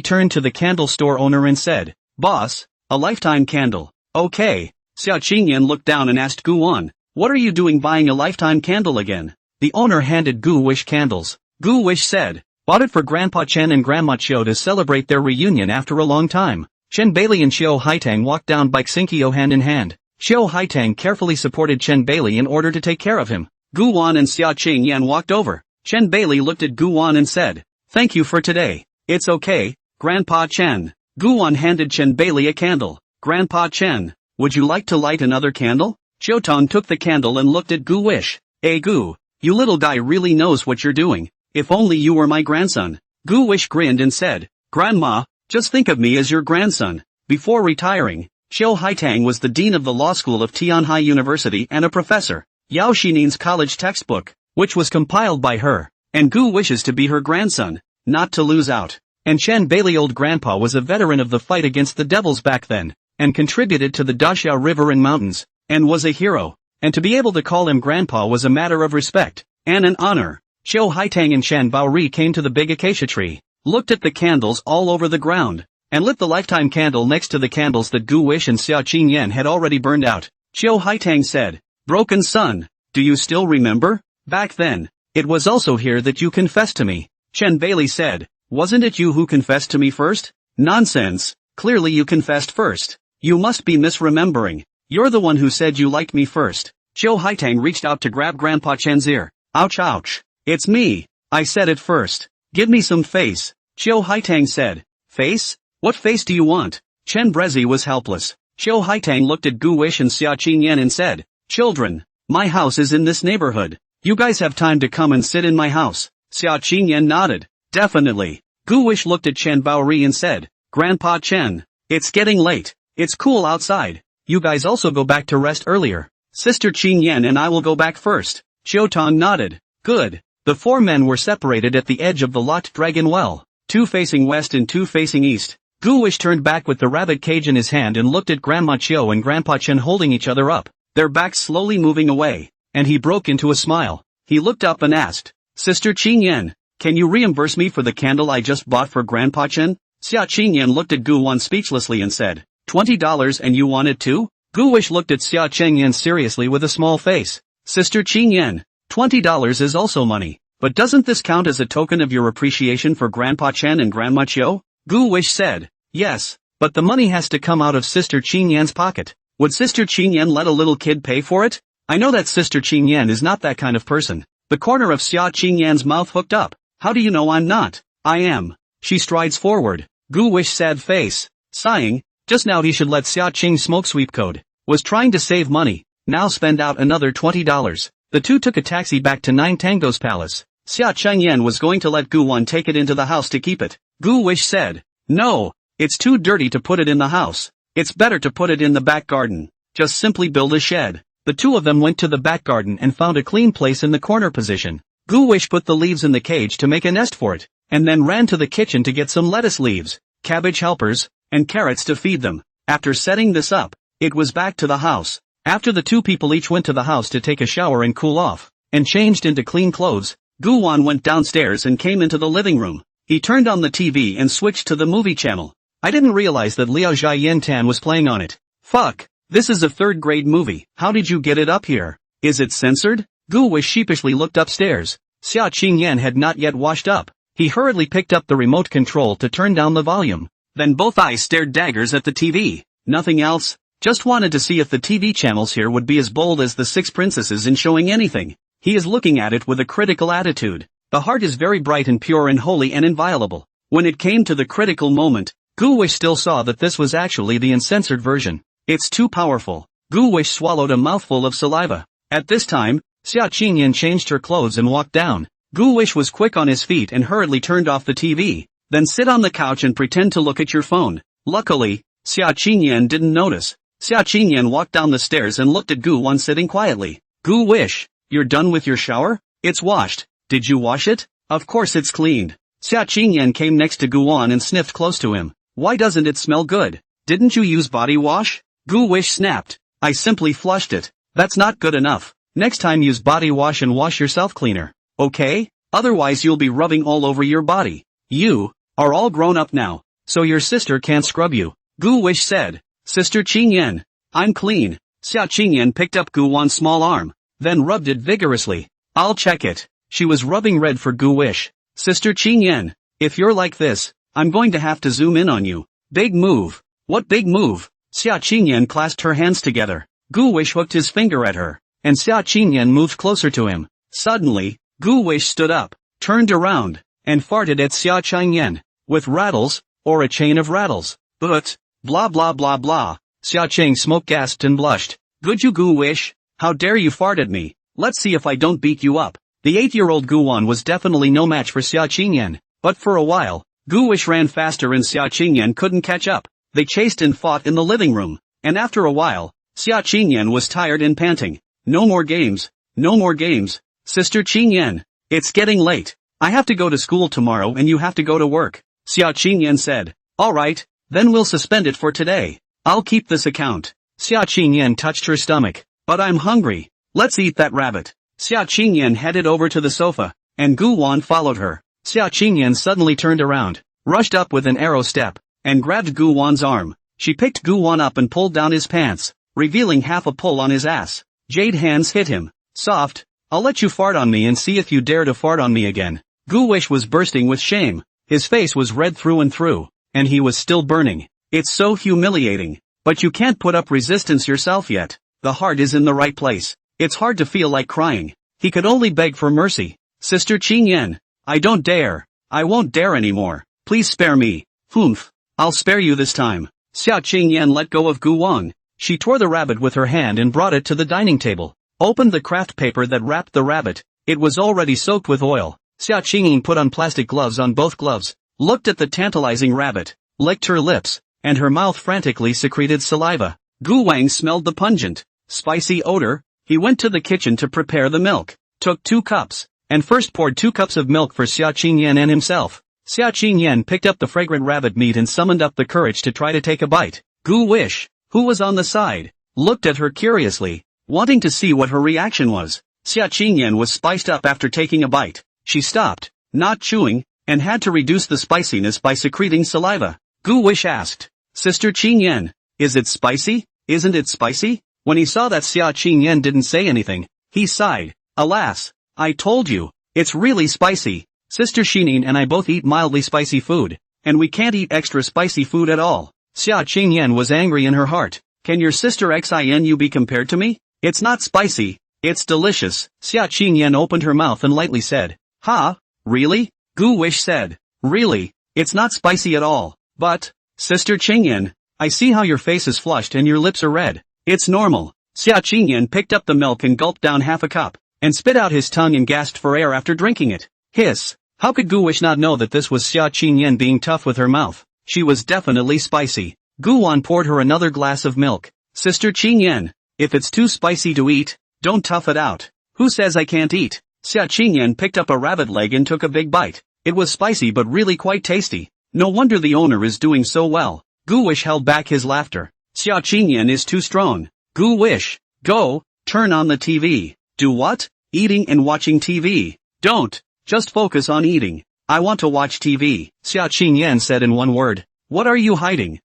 [SPEAKER 1] turned to the candle store owner and said, Boss, a lifetime candle. Okay. Xia Qingyan looked down and asked Gu Wan, What are you doing buying a lifetime candle again? The owner handed Gu Wish candles. Gu Wish said, bought it for Grandpa Chen and Grandma Chiu to celebrate their reunion after a long time. Chen Bailey and Xiao Haitang walked down Bike Sinkyo hand in hand. Xiao Haitang carefully supported Chen Bailey in order to take care of him. Gu Wan and Xia Qing Yan walked over. Chen Bailey looked at Gu Wan and said, thank you for today. It's okay, Grandpa Chen. Gu Wan handed Chen Bailey a candle. Grandpa Chen, would you like to light another candle? Xiao Tong took the candle and looked at Gu Wish. Hey Gu, you little guy really knows what you're doing. If only you were my grandson. Gu Wish grinned and said, Grandma, just think of me as your grandson. Before retiring, Xiao Haitang was the dean of the law school of Tianhai University and a professor. Yao Xinin's college textbook, which was compiled by her, and Gu wishes to be her grandson, not to lose out. And Chen Bailey old grandpa was a veteran of the fight against the devils back then, and contributed to the Daxiao River and mountains, and was a hero. And to be able to call him grandpa was a matter of respect, and an honor. Xiao Haitang and Shan Baori came to the big acacia tree, looked at the candles all over the ground, and lit the lifetime candle next to the candles that Gu Wish and Xia Qingyan had already burned out. Xiao Haitang said, broken son, do you still remember? Back then, it was also here that you confessed to me. Chen Bailey said, wasn't it you who confessed to me first? Nonsense, clearly you confessed first. You must be misremembering. You're the one who said you liked me first. Xiao Haitang reached out to grab Grandpa Chen's ear. Ouch ouch. It's me. I said it first. Give me some face. Xiao Haitang said. Face? What face do you want? Chen Brezi was helpless. Xiao Haitang looked at Gu Wish and Xia Qingyan and said, children, my house is in this neighborhood. You guys have time to come and sit in my house. Xia Qingyan nodded. Definitely. Gu Wish looked at Chen Baori and said, Grandpa Chen, it's getting late. It's cool outside. You guys also go back to rest earlier. Sister Qingyan and I will go back first. Xiao Tong nodded. Good. The four men were separated at the edge of the locked dragon well, two facing west and two facing east. Gu Wish turned back with the rabbit cage in his hand and looked at Grandma Chiu and Grandpa Chen holding each other up, their backs slowly moving away, and he broke into a smile. He looked up and asked, Sister Qingyan, can you reimburse me for the candle I just bought for Grandpa Chen? Xia Qingyan looked at Gu Wan speechlessly and said, $20 and you want it too? Gu Wish looked at Xia Qingyan seriously with a small face. Sister Qingyan, $20 is also money, but doesn't this count as a token of your appreciation for Grandpa Chen and Grandma Chiu? Gu Wish said, yes, but the money has to come out of Sister Qingyan's pocket. Would Sister Qingyan let a little kid pay for it? I know that Sister Qingyan is not that kind of person. The corner of Xia Qingyan's mouth hooked up. How do you know I'm not? I am. She strides forward. Gu Wish sad face, sighing, just now he should let Xia Qing smoke sweep code. Was trying to save money, now spend out another $20. The two took a taxi back to Nine Tango's palace. Xia Qingyan was going to let Gu Wan take it into the house to keep it. Gu Wish said, no, it's too dirty to put it in the house. It's better to put it in the back garden. Just simply build a shed. The two of them went to the back garden and found a clean place in the corner position. Gu Wish put the leaves in the cage to make a nest for it, and then ran to the kitchen to get some lettuce leaves, cabbage helpers, and carrots to feed them. After setting this up, it was back to the house. After the two people each went to the house to take a shower and cool off, and changed into clean clothes, Gu Wan went downstairs and came into the living room. He turned on the TV and switched to the movie channel. I didn't realize that Liao Jiayan Tan was playing on it. Fuck. This is a third grade movie. How did you get it up here? Is it censored? Gu Wish sheepishly looked upstairs. Xia Qingyan had not yet washed up. He hurriedly picked up the remote control to turn down the volume. Then both eyes stared daggers at the TV. Nothing else. Just wanted to see if the TV channels here would be as bold as the Six Princesses in showing anything. He is looking at it with a critical attitude. The heart is very bright and pure and holy and inviolable. When it came to the critical moment, Gu Wish still saw that this was actually the uncensored version. It's too powerful. Gu Wish swallowed a mouthful of saliva. At this time, Xia Qingyan changed her clothes and walked down. Gu Wish was quick on his feet and hurriedly turned off the TV. Then sit on the couch and pretend to look at your phone. Luckily, Xia Qingyan didn't notice. Xia Qingyan walked down the stairs and looked at Gu Wan sitting quietly. Gu Wish, you're done with your shower? It's washed. Did you wash it? Of course it's cleaned. Xia Qingyan came next to Gu Wan and sniffed close to him. Why doesn't it smell good? Didn't you use body wash? Gu Wish snapped. I simply flushed it. That's not good enough. Next time use body wash and wash yourself cleaner. Okay? Otherwise you'll be rubbing all over your body. You are all grown up now, so your sister can't scrub you. Gu Wish said. Sister Qingyan, I'm clean. Xia Qingyan picked up Gu Wan's small arm, then rubbed it vigorously. I'll check it. She was rubbing red for Gu Wish. Sister Qingyan, if you're like this, I'm going to have to zoom in on you. Big move. What big move? Xia Qingyan clasped her hands together. Gu Wish hooked his finger at her, and Xia Qingyan moved closer to him. Suddenly, Gu Wish stood up, turned around, and farted at Xia Qingyan. With rattles, or a chain of rattles. But, blah blah blah blah. Xia Qing smoke gasped and blushed. Good you Gu Wish, how dare you fart at me? Let's see if I don't beat you up. The 8-year-old Gu Wan was definitely no match for Xia Qingyan, but for a while, Gu Wish ran faster and Xia Qingyan couldn't catch up. They chased and fought in the living room, and after a while, Xia Qingyan was tired and panting. No more games. No more games. Sister Qingyan, it's getting late. I have to go to school tomorrow and you have to go to work. Xia Qingyan said. Alright, then we'll suspend it for today. I'll keep this account. Xia Qingyan touched her stomach. But I'm hungry. Let's eat that rabbit. Xia Qingyan headed over to the sofa, and Gu Wan followed her. Xia Qingyan suddenly turned around, rushed up with an arrow step, and grabbed Gu Wan's arm. She picked Gu Wan up and pulled down his pants, revealing half a pull on his ass. Jade hands hit him. Soft. I'll let you fart on me and see if you dare to fart on me again. Gu Wish was bursting with shame. His face was red through and through, and he was still burning. It's so humiliating. But you can't put up resistance yourself yet. The heart is in the right place. It's hard to feel like crying. He could only beg for mercy. Sister Qingyan, I don't dare. I won't dare anymore. Please spare me. Humph. I'll spare you this time. Xia Qingyan let go of Gu Wan. She tore the rabbit with her hand and brought it to the dining table. Opened the craft paper that wrapped the rabbit. It was already soaked with oil. Xia Qingyan put on plastic gloves on both gloves, looked at the tantalizing rabbit, licked her lips, and her mouth frantically secreted saliva. Gu Wang smelled the pungent, spicy odor. He went to the kitchen to prepare the milk, took 2 cups, and first poured 2 cups of milk for Xia Qingyan and himself. Xia Qingyan picked up the fragrant rabbit meat and summoned up the courage to try to take a bite. Gu Wish, who was on the side, looked at her curiously, wanting to see what her reaction was. Xia Qingyan was spiced up after taking a bite. She stopped, not chewing, and had to reduce the spiciness by secreting saliva. Gu Wish asked, Sister Qingyan, is it spicy? Isn't it spicy? When he saw that Xia Qingyan didn't say anything, he sighed. Alas, I told you, it's really spicy. Sister Shinin and I both eat mildly spicy food, and we can't eat extra spicy food at all. Xia Qingyan was angry in her heart. Can your sister Xinu be compared to me? It's not spicy, it's delicious. Xia Qingyan opened her mouth and lightly said, Ha? Really? Gu Wish said, Really? It's not spicy at all. But, Sister Qingyan, I see how your face is flushed and your lips are red. It's normal. Xia Qingyan picked up the milk and gulped down half a cup, and spit out his tongue and gasped for air after drinking it. Hiss. How could Gu Wish not know that this was Xia Qingyan being tough with her mouth? She was definitely spicy. Gu Wan poured her another glass of milk. Sister Qingyan, if it's too spicy to eat, don't tough it out. Who says I can't eat? Xia Qingyan picked up a rabbit leg and took a big bite. It was spicy but really quite tasty. No wonder the owner is doing so well. Gu Wish held back his laughter. Xia Qingyan is too strong. Gu Wish, go, turn on the TV. Do what? Eating and watching TV. Don't. Just focus on eating. I want to watch TV. Xia Qingyan said in one word. What are you hiding?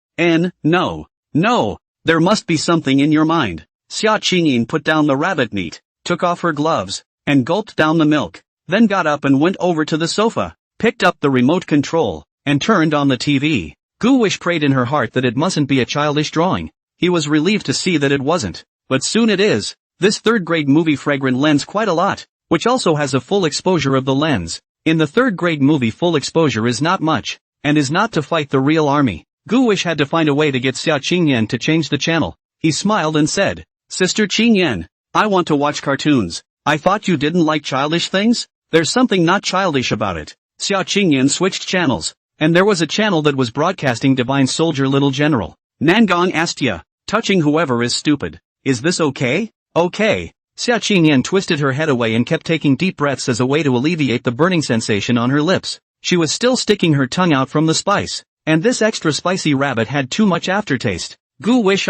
[SPEAKER 1] No. No. There must be something in your mind. Xia Qingyan put down the rabbit meat, took off her gloves, and gulped down the milk, then got up and went over to the sofa, picked up the remote control, and turned on the TV. Gu Wish prayed in her heart that it mustn't be a childish drawing. He was relieved to see that it wasn't. But soon it is. This third-grade movie fragrant lens quite a lot, which also has a full exposure of the lens. In the third-grade movie full exposure is not much, and is not to fight the real army. Gu Wish had to find a way to get Xia Qingyan to change the channel. He smiled and said, Sister Qingyan, I want to watch cartoons. I thought you didn't like childish things? There's something not childish about it. Xia Qingyan switched channels, and there was a channel that was broadcasting Divine Soldier Little General. Nangong Astia, touching whoever is stupid. Is this okay? Okay. Xia Qingyan twisted her head away and kept taking deep breaths as a way to alleviate the burning sensation on her lips. She was still sticking her tongue out from the spice, and this extra spicy rabbit had too much aftertaste. Gu Wish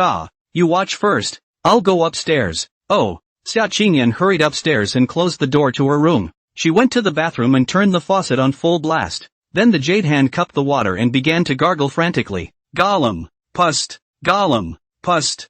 [SPEAKER 1] you watch first. I'll go upstairs. Oh. Xia Qingyan hurried upstairs and closed the door to her room. She went to the bathroom and turned the faucet on full blast. Then the jade hand cupped the water and began to gargle frantically. Gollum. Pust. Gollum. Pust.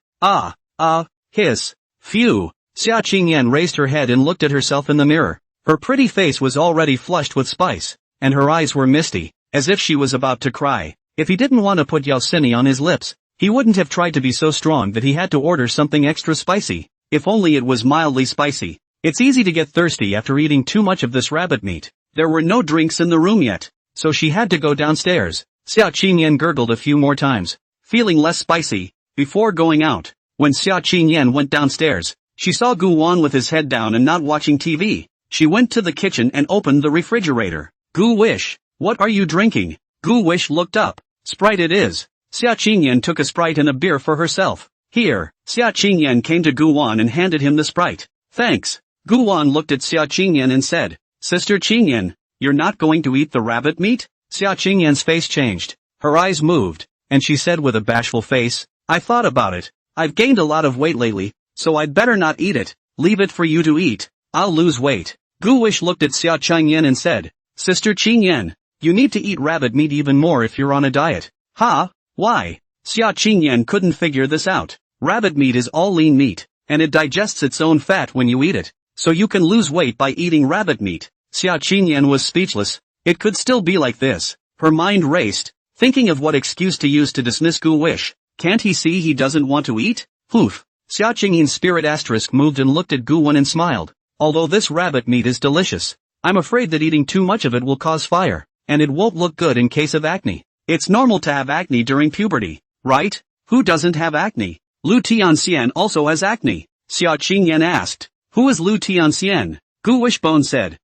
[SPEAKER 1] Hiss. Phew. Xia Qingyan raised her head and looked at herself in the mirror. Her pretty face was already flushed with spice, and her eyes were misty, as if she was about to cry. If he didn't want to put Yao-sini on his lips, he wouldn't have tried to be so strong that he had to order something extra spicy. If only it was mildly spicy. It's easy to get thirsty after eating too much of this rabbit meat. There were no drinks in the room yet, so she had to go downstairs. Xia Qingyan gurgled a few more times, feeling less spicy, before going out. When Xia Qingyan went downstairs, she saw Gu Wan with his head down and not watching TV. She went to the kitchen and opened the refrigerator. Gu Wish, what are you drinking? Gu Wish looked up. Sprite it is. Xia Qingyan took a Sprite and a beer for herself. Here. Xia Qingyan came to Gu Wan and handed him the Sprite. Thanks. Gu Wan looked at Xia Qingyan and said, Sister Qingyan, you're not going to eat the rabbit meat? Xia Qingyan's face changed. Her eyes moved, and she said with a bashful face, I thought about it. I've gained a lot of weight lately, so I'd better not eat it. Leave it for you to eat. I'll lose weight. Gu Wish looked at Xia Qingyan and said, Sister Qingyan, you need to eat rabbit meat even more if you're on a diet. Huh? Why? Xia Qingyan couldn't figure this out. Rabbit meat is all lean meat, and it digests its own fat when you eat it, so you can lose weight by eating rabbit meat. Xia Qingyan was speechless. It could still be like this. Her mind raced, thinking of what excuse to use to dismiss Gu Wish. Can't he see he doesn't want to eat? Poof. Xia Qingyan's spirit asterisk moved and looked at Gu Wan and smiled. Although this rabbit meat is delicious, I'm afraid that eating too much of it will cause fire, and it won't look good in case of acne. It's normal to have acne during puberty, right? Who doesn't have acne? Lu Tianxian also has acne. Xia Qingyan asked. Who is Lu Tianxian? Gu Wishbone said.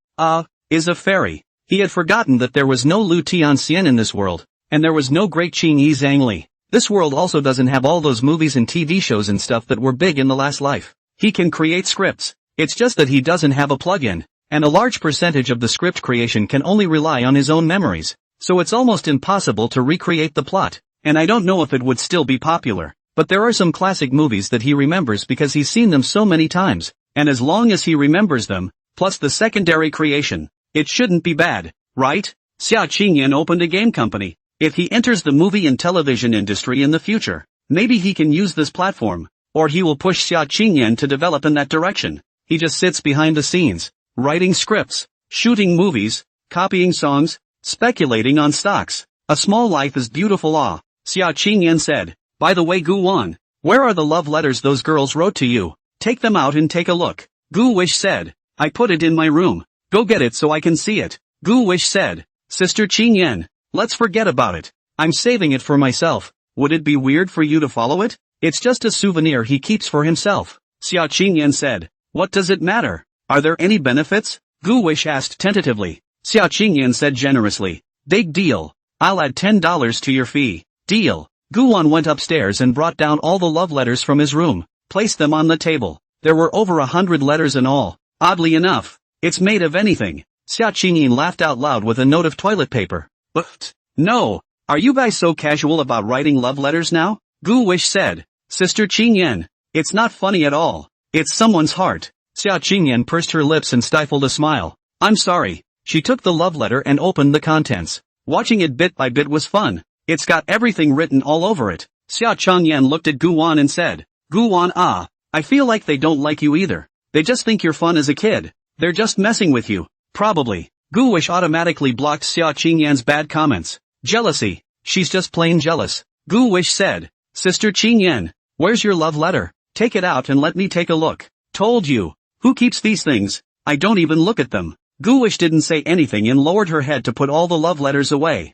[SPEAKER 1] Is a fairy. He had forgotten that there was no Lu Tianxian in this world, and there was no great Qing Yi Zhangli. This world also doesn't have all those movies and TV shows and stuff that were big in the last life. He can create scripts. It's just that he doesn't have a plug-in, and a large percentage of the script creation can only rely on his own memories. So it's almost impossible to recreate the plot, and I don't know if it would still be popular, but there are some classic movies that he remembers because he's seen them so many times, and as long as he remembers them, plus the secondary creation, it shouldn't be bad, right? Xia Qingyan opened a game company. If he enters the movie and television industry in the future, maybe he can use this platform, or he will push Xia Qingyan to develop in that direction. He just sits behind the scenes, writing scripts, shooting movies, copying songs, speculating on stocks. A small life is beautiful. Xia Qingyan said. By the way, Gu Wan, where are the love letters those girls wrote to you? Take them out and take a look. Gu Wish said. I put it in my room. Go get it so I can see it. Gu Wish said. Sister Qingyan, let's forget about it. I'm saving it for myself. Would it be weird for you to follow it? It's just a souvenir he keeps for himself. Xia Qingyan said. What does it matter? Are there any benefits? Gu Wish asked tentatively. Xia Qingyan said generously. Big deal. I'll add $10 to your fee. Deal. Gu Wan went upstairs and brought down all the love letters from his room, placed them on the table. There were over 100 letters in all. Oddly enough, it's made of anything. Xia Qingyan laughed out loud with a note of toilet paper. But, no. Are you guys so casual about writing love letters now? Gu Wish said. Sister Qingyan, it's not funny at all. It's someone's heart. Xia Qingyan pursed her lips and stifled a smile. I'm sorry. She took the love letter and opened the contents. Watching it bit by bit was fun. It's got everything written all over it. Xia Qingyan looked at Gu Wan and said, Gu Wan, I feel like they don't like you either. They just think you're fun as a kid. They're just messing with you. Probably. Gu Wish automatically blocked Xia Qingyan's bad comments. Jealousy. She's just plain jealous. Gu Wish said, Sister Qingyan, where's your love letter? Take it out and let me take a look. Told you. Who keeps these things? I don't even look at them. Gu Wish didn't say anything and lowered her head to put all the love letters away.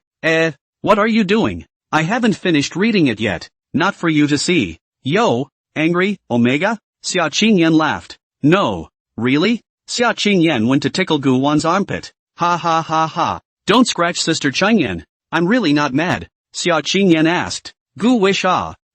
[SPEAKER 1] What are you doing? I haven't finished reading it yet. Not for you to see. Yo, angry, Omega? Xia Qingyan laughed. No. Really? Xia Qingyan went to tickle Gu Wan's armpit. Ha ha ha ha. Don't scratch Sister Qingyan. I'm really not mad. Xia Qingyan asked. Gu Wish,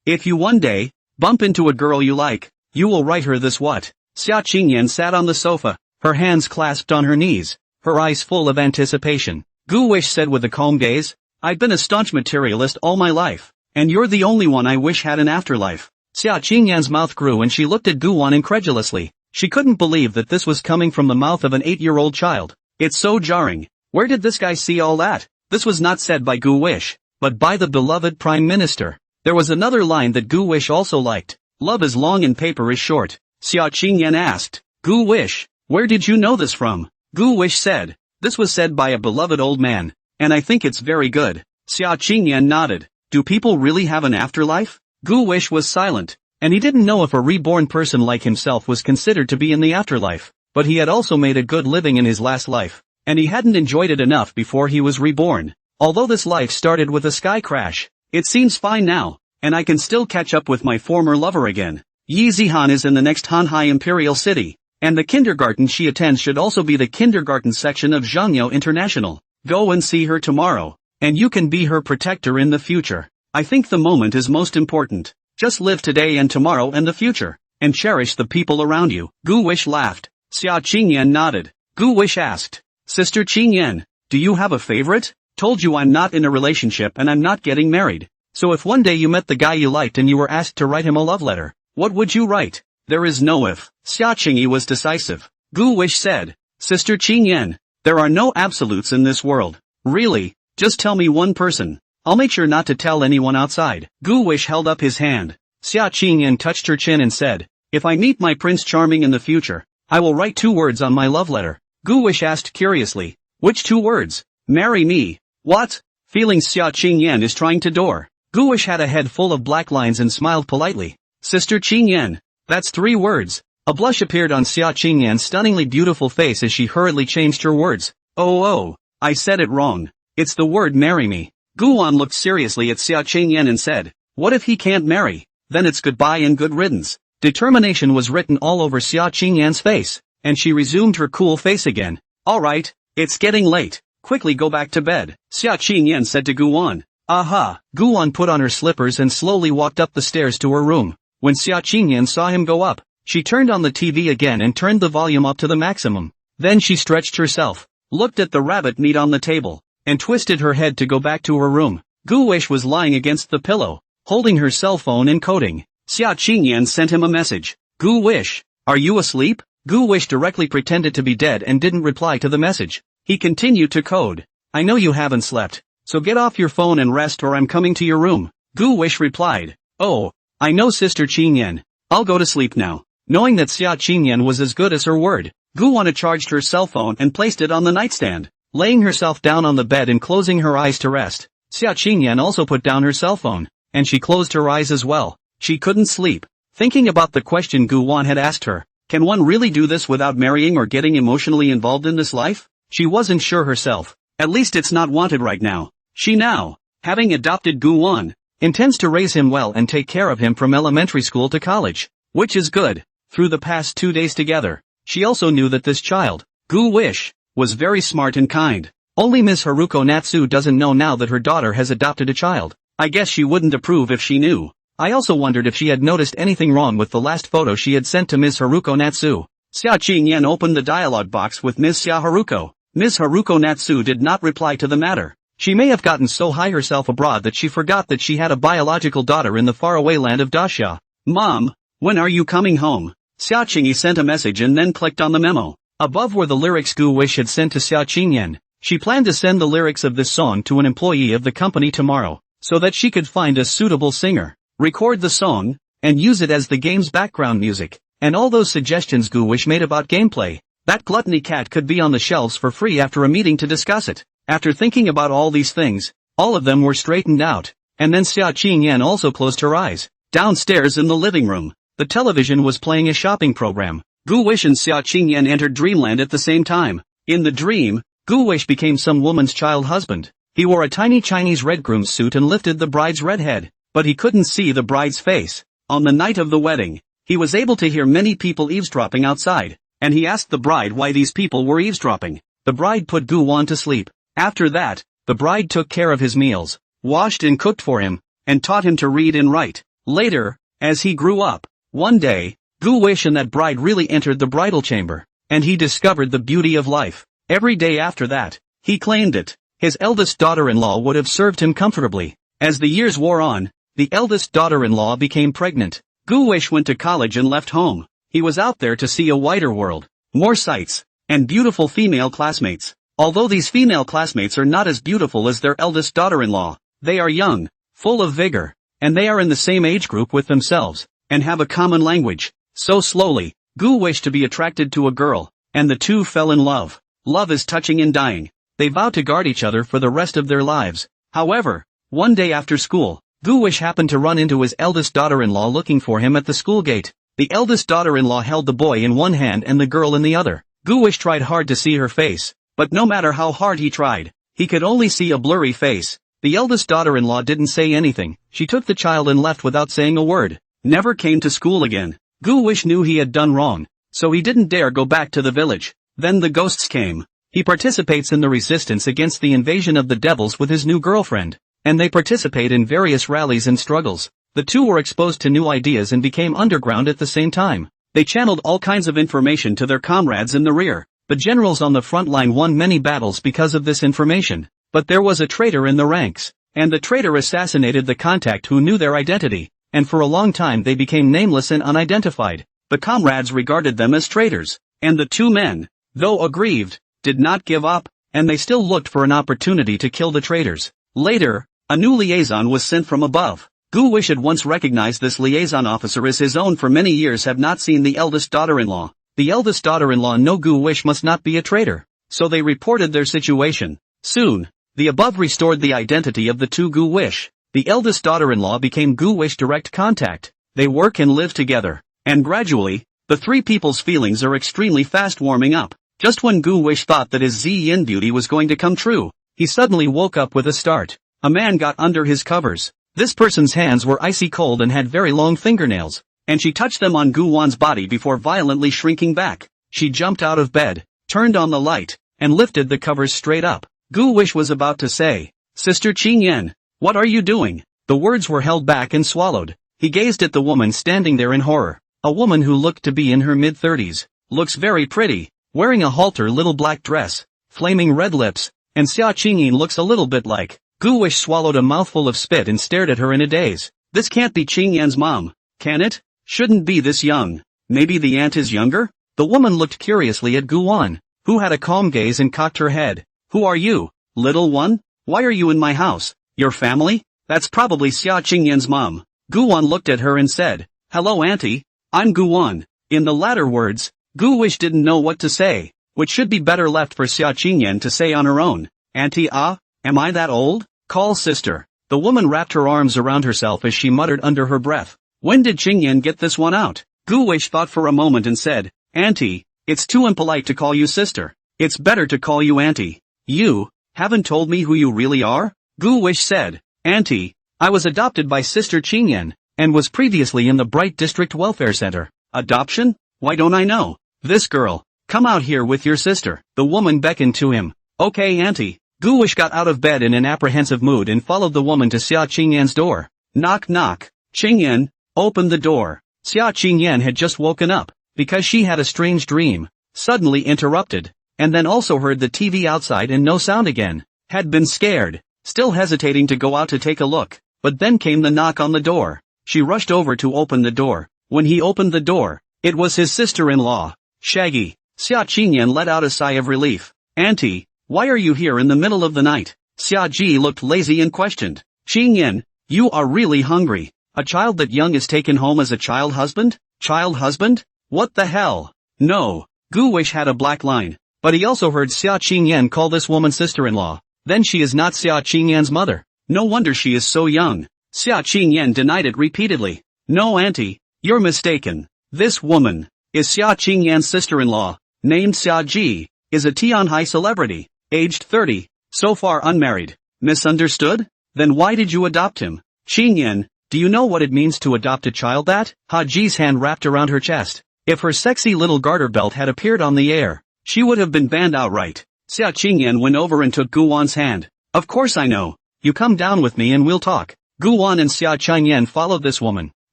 [SPEAKER 1] if you one day bump into a girl you like, you will write her this what? Xia Qingyan sat on the sofa, her hands clasped on her knees, her eyes full of anticipation. Gu Wish said with a calm gaze, I've been a staunch materialist all my life, and you're the only one I wish had an afterlife. Xia Qingyan's mouth grew and she looked at Gu Wan incredulously. She couldn't believe that this was coming from the mouth of an 8-year-old child. It's so jarring. Where did this guy see all that? This was not said by Gu Wish, but by the beloved Prime Minister. There was another line that Gu Wish also liked. Love is long and paper is short. Xia Qingyan asked. Gu Wish, where did you know this from? Gu Wish said. This was said by a beloved old man, and I think it's very good. Xia Qingyan nodded. Do people really have an afterlife? Gu Wish was silent, and he didn't know if a reborn person like himself was considered to be in the afterlife, but he had also made a good living in his last life, and he hadn't enjoyed it enough before he was reborn. Although this life started with a sky crash, it seems fine now, and I can still catch up with my former lover again. Yi Zihan is in the next Hanhai Imperial City, and the kindergarten she attends should also be the kindergarten section of Zhangyo International. Go and see her tomorrow, and you can be her protector in the future. I think the moment is most important. Just live today and tomorrow and the future, and cherish the people around you. Gu Wish laughed. Xia Qingyan nodded. Gu Wish asked, Sister Qingyan, do you have a favorite? Told you I'm not in a relationship and I'm not getting married. So if one day you met the guy you liked and you were asked to write him a love letter, what would you write? There is no if. Xia Qingyi was decisive. Gu Wish said, Sister Qingyan, there are no absolutes in this world. Really, just tell me one person. I'll make sure not to tell anyone outside. Gu Wish held up his hand. Xia Qingyan touched her chin and said, if I meet my Prince Charming in the future, I will write 2 words on my love letter. Gu Wish asked curiously, which 2 words? Marry me. What? Feeling Xia Qingyan is trying to door. Gu Wish had a head full of black lines and smiled politely. Sister Qingyan, that's 3 words. A blush appeared on Xia Qingyan's stunningly beautiful face as she hurriedly changed her words. Oh, I said it wrong. It's the word marry me. Guan looked seriously at Xia Qingyan and said, what if he can't marry? Then it's goodbye and good riddance. Determination was written all over Xia Qingyan's face, and she resumed her cool face again. Alright, it's getting late. Quickly go back to bed. Xia Qingyan said to Guan. Aha! Guan put on her slippers and slowly walked up the stairs to her room. When Xia Qingyan saw him go up, she turned on the TV again and turned the volume up to the maximum. Then she stretched herself, looked at the rabbit meat on the table, and twisted her head to go back to her room. Gu Wish was lying against the pillow, holding her cell phone and coding. Xia Qingyan sent him a message. Gu Wish, are you asleep? Gu Wish directly pretended to be dead and didn't reply to the message. He continued to code. I know you haven't slept, so get off your phone and rest or I'm coming to your room. Gu Wish replied. Oh, I know Sister Qingyan. I'll go to sleep now. Knowing that Xia Qingyan was as good as her word, Guan charged her cell phone and placed it on the nightstand. Laying herself down on the bed and closing her eyes to rest, Xia Qingyan also put down her cell phone, and she closed her eyes as well. She couldn't sleep, thinking about the question Guan had asked her. Can one really do this without marrying or getting emotionally involved in this life? She wasn't sure herself. At least it's not wanted right now. She now, having adopted Guan, intends to raise him well and take care of him from elementary school to college, which is good. Through the past 2 days together, she also knew that this child, Gu Wish, was very smart and kind. Only Ms. Haruko Natsu doesn't know now that her daughter has adopted a child. I guess she wouldn't approve if she knew. I also wondered if she had noticed anything wrong with the last photo she had sent to Ms. Haruko Natsu. Xia Qingyan opened the dialogue box with Ms. Xia Haruko. Ms. Haruko Natsu did not reply to the matter. She may have gotten so high herself abroad that she forgot that she had a biological daughter in the faraway land of Daxia. Mom, when are you coming home? Xia Qingyi sent a message and then clicked on the memo. Above were the lyrics Gu Wish had sent to Xia Qingyan. She planned to send the lyrics of this song to an employee of the company tomorrow, so that she could find a suitable singer, record the song, and use it as the game's background music. And all those suggestions Gu Wish made about gameplay, that gluttony cat could be on the shelves for free after a meeting to discuss it. After thinking about all these things, all of them were straightened out, and then Xia Qingyan also closed her eyes. Downstairs in the living room, the television was playing a shopping program. Gu Wish and Xia Qingyan entered dreamland at the same time. In the dream, Gu Wish became some woman's child husband. He wore a tiny Chinese red groom's suit and lifted the bride's red head, but he couldn't see the bride's face. On the night of the wedding, he was able to hear many people eavesdropping outside, and he asked the bride why these people were eavesdropping. The bride put Gu Wan to sleep. After that, the bride took care of his meals, washed and cooked for him, and taught him to read and write. Later, as he grew up, one day, Gu Wish and that bride really entered the bridal chamber, and he discovered the beauty of life. Every day after that, he claimed it. His eldest daughter-in-law would have served him comfortably. As the years wore on, the eldest daughter-in-law became pregnant. Gu Wish went to college and left home. He was out there to see a wider world, more sights, and beautiful female classmates. Although these female classmates are not as beautiful as their eldest daughter-in-law, they are young, full of vigor, and they are in the same age group with themselves. and have a common language. So slowly, Gu wished to be attracted to a girl, and the two fell in love. Love is touching and dying. They vow to guard each other for the rest of their lives. However, one day after school, Gu wish happened to run into his eldest daughter-in-law looking for him at the school gate. The eldest daughter-in-law held the boy in one hand and the girl in the other. Gu wish tried hard to see her face, but no matter how hard he tried, he could only see a blurry face. The eldest daughter-in-law didn't say anything. She took the child and left without saying a word. Never came to school again. Gu wish knew he had done wrong, so he didn't dare go back to the village. Then the ghosts came. He participates in the resistance against the invasion of the devils with his new girlfriend, and they participate in various rallies and struggles. The two were exposed to new ideas and became underground at the same time. They channeled all kinds of information to their comrades in the rear. The generals on the front line won many battles because of this information. But there was a traitor in the ranks, and the traitor assassinated the contact who knew their identity, and for a long time they became nameless and unidentified. The comrades regarded them as traitors, and the two men, though aggrieved, did not give up, and they still looked for an opportunity to kill the traitors. Later, a new liaison was sent from above. Gu wish had once recognized this liaison officer as his own. For many years have not seen the eldest daughter-in-law. The eldest daughter-in-law knew Gu wish must not be a traitor, so they reported their situation. Soon, the above restored the identity of the two Gu wish. The eldest daughter-in-law became Gu wish direct contact. They work and live together, and gradually, the three people's feelings are extremely fast warming up. Just when Gu wish thought that his Ziyin beauty was going to come true, he suddenly woke up with a start. A man got under his covers. This person's hands were icy cold and had very long fingernails, and she touched them on Gu Wan's body before violently shrinking back. She jumped out of bed, turned on the light, and lifted the covers straight up. Gu wish was about to say, "Sister Qingyan, what are you doing?" The words were held back and swallowed. He gazed at the woman standing there in horror. A woman who looked to be in her mid-30s. Looks very pretty, wearing a halter little black dress, flaming red lips, and Xia Qingyan looks a little bit like. Gu wish swallowed a mouthful of spit and stared at her in a daze. This can't be Qingyan's mom, can it? Shouldn't be this young. Maybe the aunt is younger? The woman looked curiously at Gu Wan, who had a calm gaze and cocked her head. "Who are you, little one? Why are you in my house? Your family? That's probably Xia Qingyan's mom." Gu Wan looked at her and said, "Hello auntie, I'm Gu Wan." In the latter words, Gu wish didn't know what to say, which should be better left for Xia Qingyan to say on her own. "Auntie am I that old? Call sister." The woman wrapped her arms around herself as she muttered under her breath. "When did Qingyan get this one out?" Gu wish thought for a moment and said, "Auntie, it's too impolite to call you sister. It's better to call you auntie." "You haven't told me who you really are?" Gu wish said. "Auntie, I was adopted by Sister Qingyan, and was previously in the Bright District Welfare Center." "Adoption? Why don't I know?" "This girl. Come out here with your sister." The woman beckoned to him. "Okay auntie." Gu wish got out of bed in an apprehensive mood and followed the woman to Xia Qingyan's door. Knock knock. "Qingyan, open the door." Xia Qingyan had just woken up, because she had a strange dream, suddenly interrupted, and then also heard the TV outside and no sound again. Had been scared, still hesitating to go out to take a look, but then came the knock on the door. She rushed over to open the door. When he opened the door, it was his sister-in-law, Shaggy. Xia Qingyan let out a sigh of relief. "Auntie, why are you here in the middle of the night?" Xia Ji looked lazy and questioned. "Qingyan, you are really hungry. A child that young is taken home as a child husband? Child husband? What the hell?" No. Gu wish had a black line, but he also heard Xia Qingyan call this woman sister-in-law. Then she is not Xia Qingyan's mother. No wonder she is so young. Xia Qingyan denied it repeatedly. "No auntie, you're mistaken. This woman is Xia Qingyan's sister-in-law, named Xia Ji, is a Tianhai celebrity, aged 30, so far unmarried." "Misunderstood? Then why did you adopt him?" "Qingyan, do you know what it means to adopt a child?" That Haji's hand wrapped around her chest. If her sexy little garter belt had appeared on the air, she would have been banned outright. Xia Qingyan went over and took Gu Wan's hand. "Of course I know. You come down with me and we'll talk." Gu Wan and Xia Qingyan followed this woman,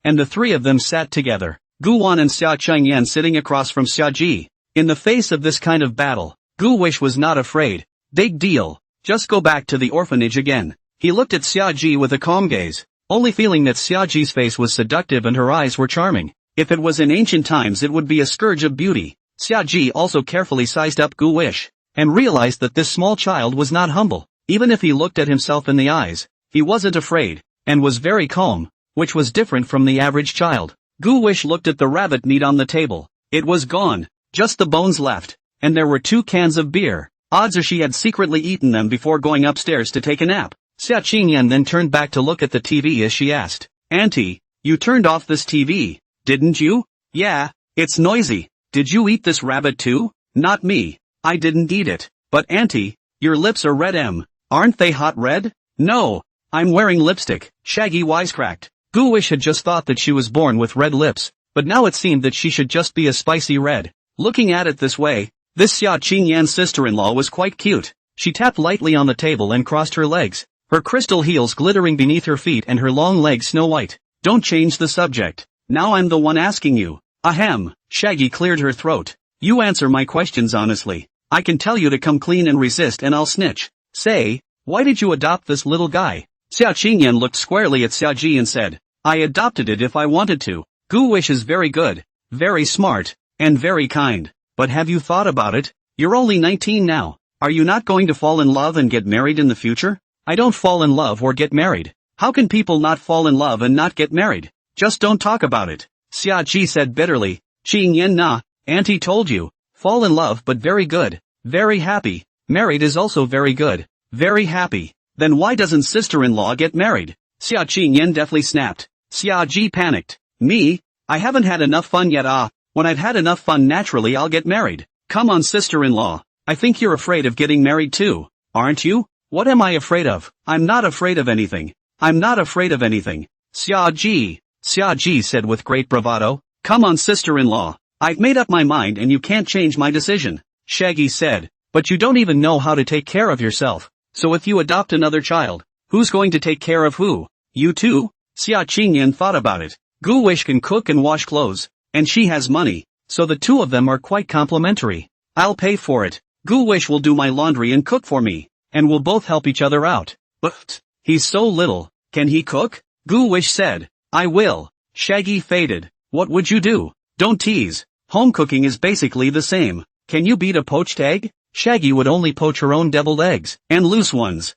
[SPEAKER 1] and the three of them sat together. Gu Wan and Xia Qingyan sitting across from Xia Ji. In the face of this kind of battle, Gu wish was not afraid. "Big deal. Just go back to the orphanage again." He looked at Xia Ji with a calm gaze, only feeling that Xia Ji's face was seductive and her eyes were charming. If it was in ancient times it would be a scourge of beauty. Xia Ji also carefully sized up Gu wish, and realized that this small child was not humble. Even if he looked at himself in the eyes, he wasn't afraid, and was very calm, which was different from the average child. Gu Wish looked at the rabbit meat on the table. It was gone. Just the bones left. And there were 2 cans of beer. Odds are she had secretly eaten them before going upstairs to take a nap. Xia Qingyan then turned back to look at the TV as she asked, "Auntie, you turned off this TV, didn't you?" "Yeah, it's noisy. Did you eat this rabbit too?" "Not me. I didn't eat it. But Auntie, your lips are red aren't they hot red?" "No, I'm wearing lipstick," Shaggy wisecracked. Gu Wish had just thought that she was born with red lips, but now it seemed that she should just be a spicy red. Looking at it this way, this Xia Qingyan's sister-in-law was quite cute. She tapped lightly on the table and crossed her legs, her crystal heels glittering beneath her feet and her long legs snow white. "Don't change the subject. Now I'm the one asking you." "Ahem," Shaggy cleared her throat. "You answer my questions honestly. I can tell you to come clean and resist and I'll snitch. Say, why did you adopt this little guy?" Xia Qingyan looked squarely at Xiaoji and said, "I adopted it if I wanted to. Gu Wish is very good, very smart, and very kind. But have you thought about it? You're only 19 now. Are you not going to fall in love and get married in the future?" "I don't fall in love or get married. How can people not fall in love and not get married? Just don't talk about it," Xiaoji said bitterly. "Qingyan na, Auntie told you. Fall in love but very good, very happy. Married is also very good, very happy. Then why doesn't sister-in-law get married?" Xia Qingyan deftly snapped. Xiaoji panicked. "Me? I haven't had enough fun yet. When I've had enough fun naturally I'll get married." "Come on sister-in-law, I think you're afraid of getting married too, aren't you?" "What am I afraid of? I'm not afraid of anything. I'm not afraid of anything." Xiaoji said with great bravado. "Come on sister-in-law, I've made up my mind and you can't change my decision." Shaggy said, "But you don't even know how to take care of yourself. So if you adopt another child, who's going to take care of who? You too?" Xia Qingyan thought about it. Gu Wish can cook and wash clothes, and she has money, so the two of them are quite complementary. "I'll pay for it. Gu Wish will do my laundry and cook for me, and we'll both help each other out." "But he's so little, can he cook?" Gu Wish said. "I will." Shaggy faded. "What would you do?" "Don't tease. Home cooking is basically the same. Can you beat a poached egg?" Shaggy would only poach her own deviled eggs, and loose ones.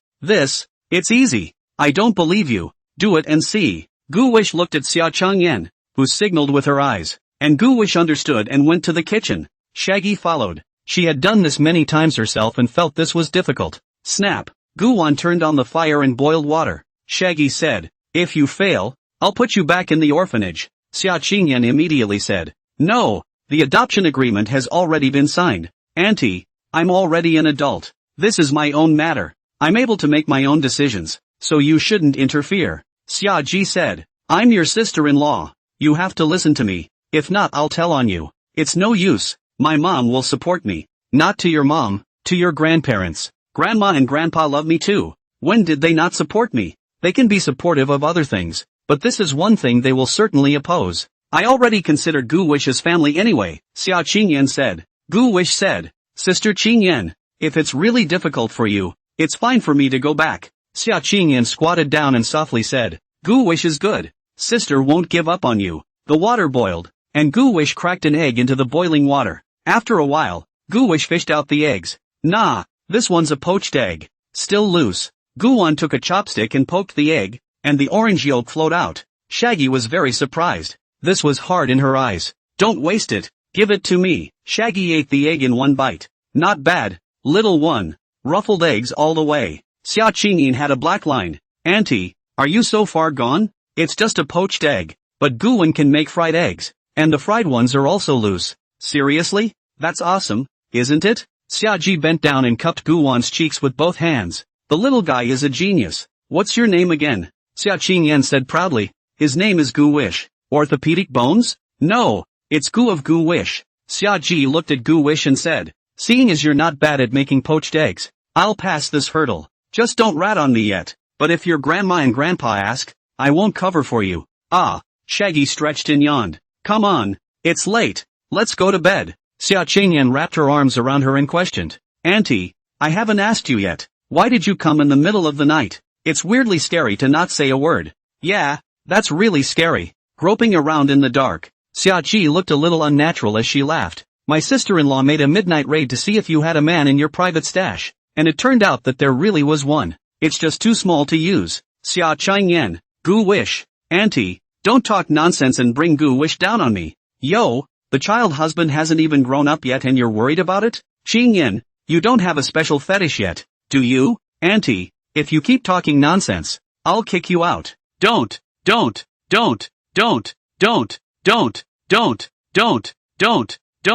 [SPEAKER 1] It's easy. "I don't believe you. Do it and see." Gu Wish looked at Xia Changyan, who signaled with her eyes, and Gu Wish understood and went to the kitchen. Shaggy followed. She had done this many times herself and felt this was difficult. Snap. Gu Wan turned on the fire and boiled water. Shaggy said, "If you fail, I'll put you back in the orphanage." Xia Qingyan immediately said, "No, the adoption agreement has already been signed. Auntie, I'm already an adult. This is my own matter. I'm able to make my own decisions, so you shouldn't interfere." Xia Ji said, "I'm your sister-in-law. You have to listen to me. If not I'll tell on you. It's no use. My mom will support me." "Not to your mom, to your grandparents. Grandma and grandpa love me too. When did they not support me? They can be supportive of other things, but this is one thing they will certainly oppose. I already considered Gu Wish's family anyway," Xia Qingyan said. Gu Wish said, "Sister Qingyan, if it's really difficult for you, it's fine for me to go back." Xia Qingyan squatted down and softly said, "Gu Wish is good. Sister won't give up on you." The water boiled, and Gu Wish cracked an egg into the boiling water. After a while, Gu Wish fished out the eggs. "Nah, this one's a poached egg. Still loose." Gu Wan took a chopstick and poked the egg, and the orange yolk flowed out. Shaggy was very surprised. This was hard in her eyes. "Don't waste it. Give it to me." Shaggy ate the egg in one bite. "Not bad, little one. Ruffled eggs all the way." Xia Qingyin had a black line. "Auntie, are you so far gone? It's just a poached egg, but Gu Wan can make fried eggs, and the fried ones are also loose." "Seriously? That's awesome, isn't it?" Xia Ji bent down and cupped Gu Wan's cheeks with both hands. "The little guy is a genius. What's your name again?" Xia Qingyan said proudly. "His name is Gu Wish. Orthopedic bones? No, it's Gu of Gu Wish." Xia Ji looked at Gu Wish and said, "Seeing as you're not bad at making poached eggs, I'll pass this hurdle. Just don't rat on me yet. But if your grandma and grandpa ask, I won't cover for you." "Ah." Shaggy stretched and yawned. "Come on, it's late. Let's go to bed." Xia Qingyan wrapped her arms around her and questioned, "Auntie, I haven't asked you yet. Why did you come in the middle of the night? It's weirdly scary to not say a word." "Yeah, that's really scary. Groping around in the dark." Xia Ji looked a little unnatural as she laughed. "My sister-in-law made a midnight raid to see if you had a man in your private stash, and it turned out that there really was one. It's just too small to use." Xia Qingyan, Gu Wish, "Auntie, Don't talk nonsense and bring Gu Wish down on me. Yo, the child husband hasn't even grown up yet and you're worried about it? Ching Yin, you don't have a special fetish yet, do you, auntie? If you keep talking nonsense, I'll kick you out. Don't. Don't. Don't. Don't. Don't. Don't. Don't. Don't. Don't. Don't.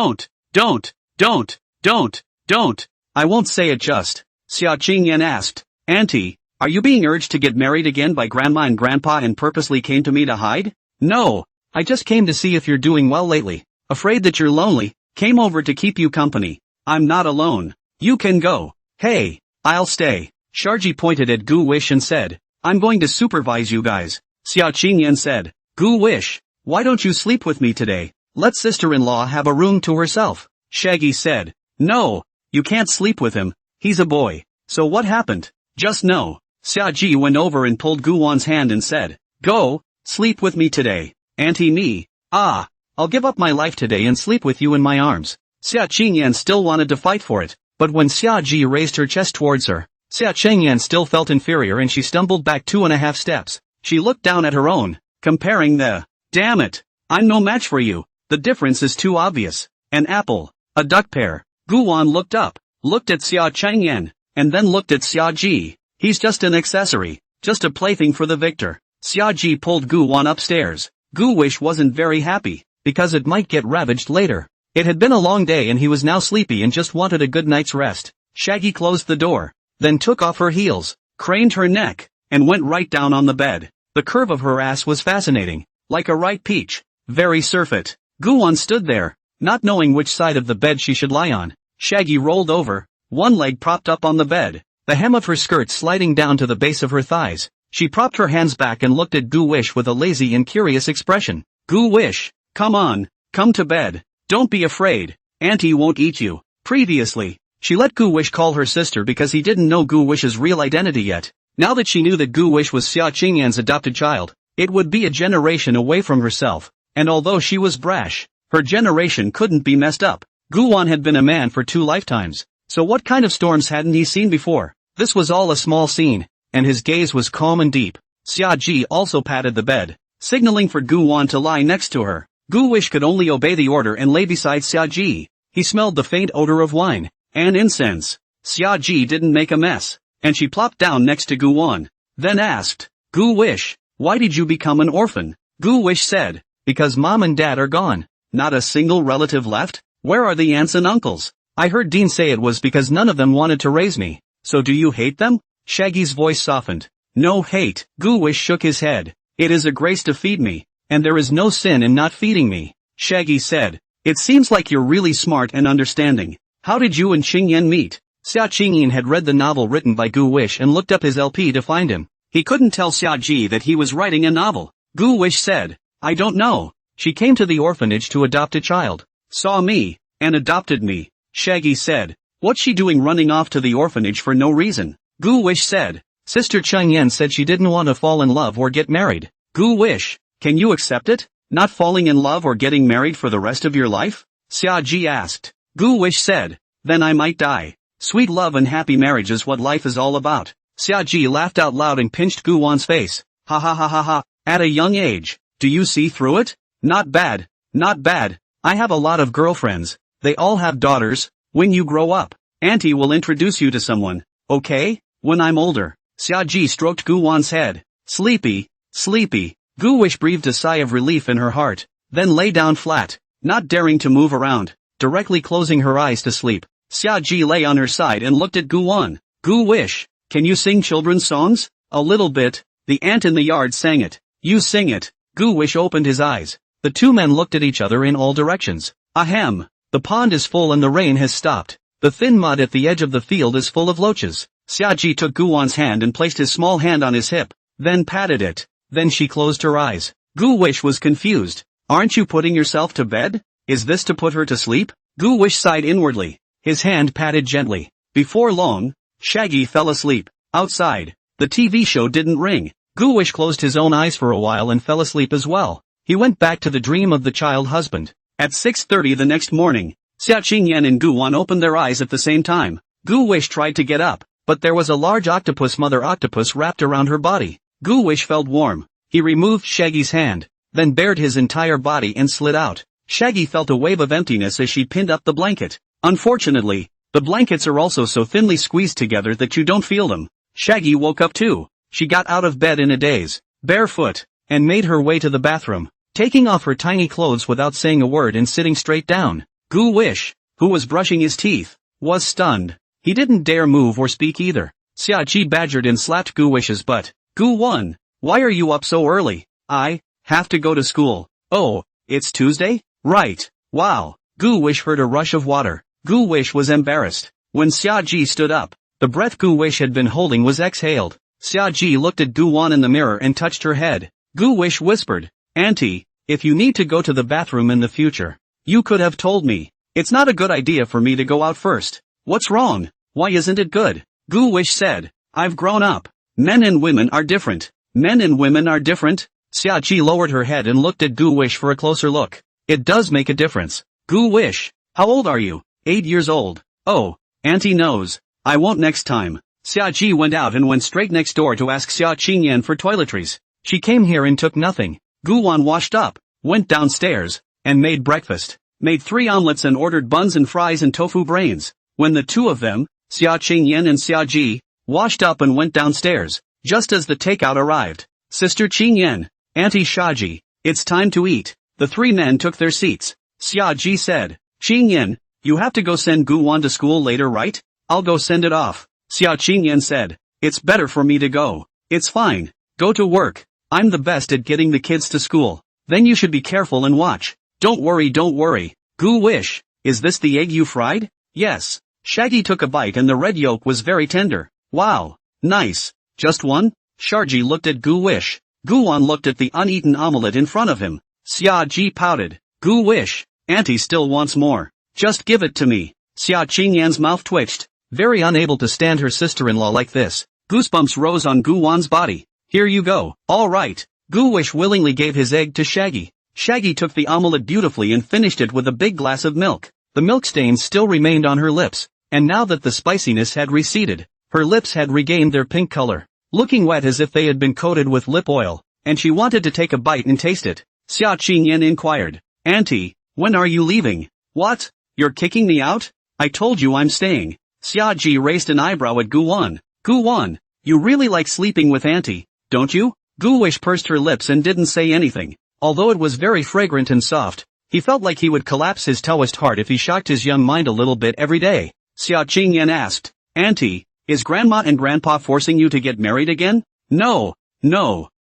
[SPEAKER 1] Don't. Don't. Don't. Don't. I won't say it just. Xia Qingyan asked, Auntie, are you being urged to get married again by Grandma and Grandpa and purposely came to me to hide? No. I just came to see if you're doing well lately. Afraid that you're lonely, came over to keep you company. I'm not alone. You can go. Hey, I'll stay. Sharji pointed at Gu Wish and said, I'm going to supervise you guys. Xia Qingyan said, Gu Wish, why don't you sleep with me today? Let sister-in-law have a room to herself. Shaggy said, No, you can't sleep with him. He's a boy. So what happened? Just know. Xia Ji went over and pulled Gu Wan's hand and said, Go, sleep with me today. Auntie me. Ah, I'll give up my life today and sleep with you in my arms. Xia Qingyan still wanted to fight for it, but when Xia Ji raised her chest towards her, Xia Qingyan still felt inferior and she stumbled back 2.5 steps. She looked down at her own, comparing the, damn it, I'm no match for you, the difference is too obvious. An apple, a duck pear. Gu Wan looked up, looked at Xia Qingyan, and then looked at Xia Ji. He's just an accessory, just a plaything for the victor. Xia Ji pulled Gu Wan upstairs. Gu Wish wasn't very happy, because it might get ravaged later. It had been a long day and he was now sleepy and just wanted a good night's rest. Shaggy closed the door, then took off her heels, craned her neck, and went right down on the bed. The curve of her ass was fascinating, like a ripe peach. Very surfeit. Gu Wan stood there, not knowing which side of the bed she should lie on. Shaggy rolled over, one leg propped up on the bed, the hem of her skirt sliding down to the base of her thighs. She propped her hands back and looked at Gu Wish with a lazy and curious expression. Gu Wish, come on, come to bed. Don't be afraid. Auntie won't eat you. Previously, she let Gu Wish call her sister because he didn't know Gu Wish's real identity yet. Now that she knew that Gu Wish was Xia Qingyan's adopted child, it would be a generation away from herself, and although she was brash, her generation couldn't be messed up. Gu Wan had been a man for 2 lifetimes, so what kind of storms hadn't he seen before? This was all a small scene, and his gaze was calm and deep. Xia Ji also patted the bed, signaling for Gu Wan to lie next to her. Gu Wish could only obey the order and lay beside Xia Ji. He smelled the faint odor of wine and incense. Xia Ji didn't make a mess, and she plopped down next to Gu Wan, then asked, Gu Wish, why did you become an orphan? Gu Wish said, because mom and dad are gone. Not a single relative left? Where are the aunts and uncles? I heard Dean say it was because none of them wanted to raise me. So do you hate them? Shaggy's voice softened. No hate. Gu Wish shook his head. It is a grace to feed me, and there is no sin in not feeding me. Shaggy said, it seems like you're really smart and understanding. How did you and Qingyan meet? Xia Qingyan had read the novel written by Gu Wish and looked up his LP to find him. He couldn't tell Xia Ji that he was writing a novel. Gu Wish said, I don't know. She came to the orphanage to adopt a child. Saw me, and adopted me. Shaggy said, what's she doing running off to the orphanage for no reason? Gu Wish said, Sister Qingyan said she didn't want to fall in love or get married. Gu Wish, can you accept it? Not falling in love or getting married for the rest of your life? Xia Ji asked. Gu Wish said, then I might die. Sweet love and happy marriage is what life is all about. Xia Ji laughed out loud and pinched Gu Wan's face. Ha ha ha ha ha, at a young age, do you see through it? Not bad, not bad. I have a lot of girlfriends. They all have daughters. When you grow up, Auntie will introduce you to someone, okay? When I'm older. Xia Ji stroked Gu Wan's head. Sleepy, sleepy. Gu Wish breathed a sigh of relief in her heart, then lay down flat, not daring to move around, directly closing her eyes to sleep. Xia Ji lay on her side and looked at Gu Wan. Gu Wish, can you sing children's songs? A little bit. The ant in the yard sang it. You sing it. Gu Wish opened his eyes. The two men looked at each other in all directions. Ahem. The pond is full and the rain has stopped. The thin mud at the edge of the field is full of loaches. Xia Ji took Gu Wan's hand and placed his small hand on his hip, then patted it. Then she closed her eyes. Gu Wish was confused. Aren't you putting yourself to bed? Is this to put her to sleep? Gu Wish sighed inwardly. His hand patted gently. Before long, Shaggy fell asleep. Outside, the TV show didn't ring. Gu Wish closed his own eyes for a while and fell asleep as well. He went back to the dream of the child husband. At 6:30 the next morning, Xia Qingyan and Gu Wan opened their eyes at the same time. Gu Wish tried to get up, but there was a large octopus mother octopus wrapped around her body. Gu Wish felt warm. He removed Shaggy's hand, then bared his entire body and slid out. Shaggy felt a wave of emptiness as she pinned up the blanket. Unfortunately, the blankets are also so thinly squeezed together that you don't feel them. Shaggy woke up too. She got out of bed in a daze, barefoot, and made her way to the bathroom, taking off her tiny clothes without saying a word and sitting straight down. Gu Wish, who was brushing his teeth, was stunned. He didn't dare move or speak either. Xiaoqi badgered and slapped Gu Wish's butt. Gu Wan, why are you up so early? I have to go to school. Oh, it's Tuesday? Right. Wow. Gu Wish heard a rush of water. Gu Wish was embarrassed. When Xiaoqi stood up, the breath Gu Wish had been holding was exhaled. Xiaoqi looked at Gu Wan in the mirror and touched her head. Gu Wish whispered, Auntie, if you need to go to the bathroom in the future, you could have told me. It's not a good idea for me to go out first. What's wrong? Why isn't it good? Gu Wish said, I've grown up. Men and women are different. Men and women are different? Xiaoqi lowered her head and looked at Gu Wish for a closer look. It does make a difference. Gu Wish, how old are you? 8 years old. Oh, Auntie knows. I won't next time. Xiaoqi went out and went straight next door to ask Xia Qingyan for toiletries. She came here and took nothing. Gu Wan washed up, went downstairs, and made breakfast. Made 3 omelets and ordered buns and fries and tofu brains. When the two of them, Xia Qingyan and Xiaoji, washed up and went downstairs, just as the takeout arrived. Sister Qingyan, Auntie Shaji, it's time to eat. The 3 men took their seats. Xiaoji said, Qingyan, you have to go send Gu Wan to school later, right? I'll go send it off. Xia Qingyan said, it's better for me to go. It's fine. Go to work. I'm the best at getting the kids to school. Then you should be careful and watch. Don't worry. Gu Wish, is this the egg you fried? Yes. Shaggy took a bite and the red yolk was very tender. Wow. Nice. Just one? Sharji looked at Gu Wish. Gu Wan looked at the uneaten omelette in front of him. Xiaoji pouted. Gu Wish, Auntie still wants more. Just give it to me. Xia Qingyan's mouth twitched, very unable to stand her sister-in-law like this. Goosebumps rose on Gu Wan's body. Here you go. All right. Gu Wish willingly gave his egg to Shaggy. Shaggy took the omelette beautifully and finished it with a big glass of milk. The milk stains still remained on her lips, and now that the spiciness had receded, her lips had regained their pink color, looking wet as if they had been coated with lip oil, and she wanted to take a bite and taste it. Xia Qingyan inquired, Auntie, when are you leaving? What? You're kicking me out? I told you I'm staying. Xiaoji raised an eyebrow at Gu Wan. Gu Wan, you really like sleeping with Auntie, don't you? Gu Wish pursed her lips and didn't say anything. Although it was very fragrant and soft, he felt like he would collapse his Taoist heart if he shocked his young mind a little bit every day. Xia Qingyan asked, Auntie, is Grandma and Grandpa forcing you to get married again? No.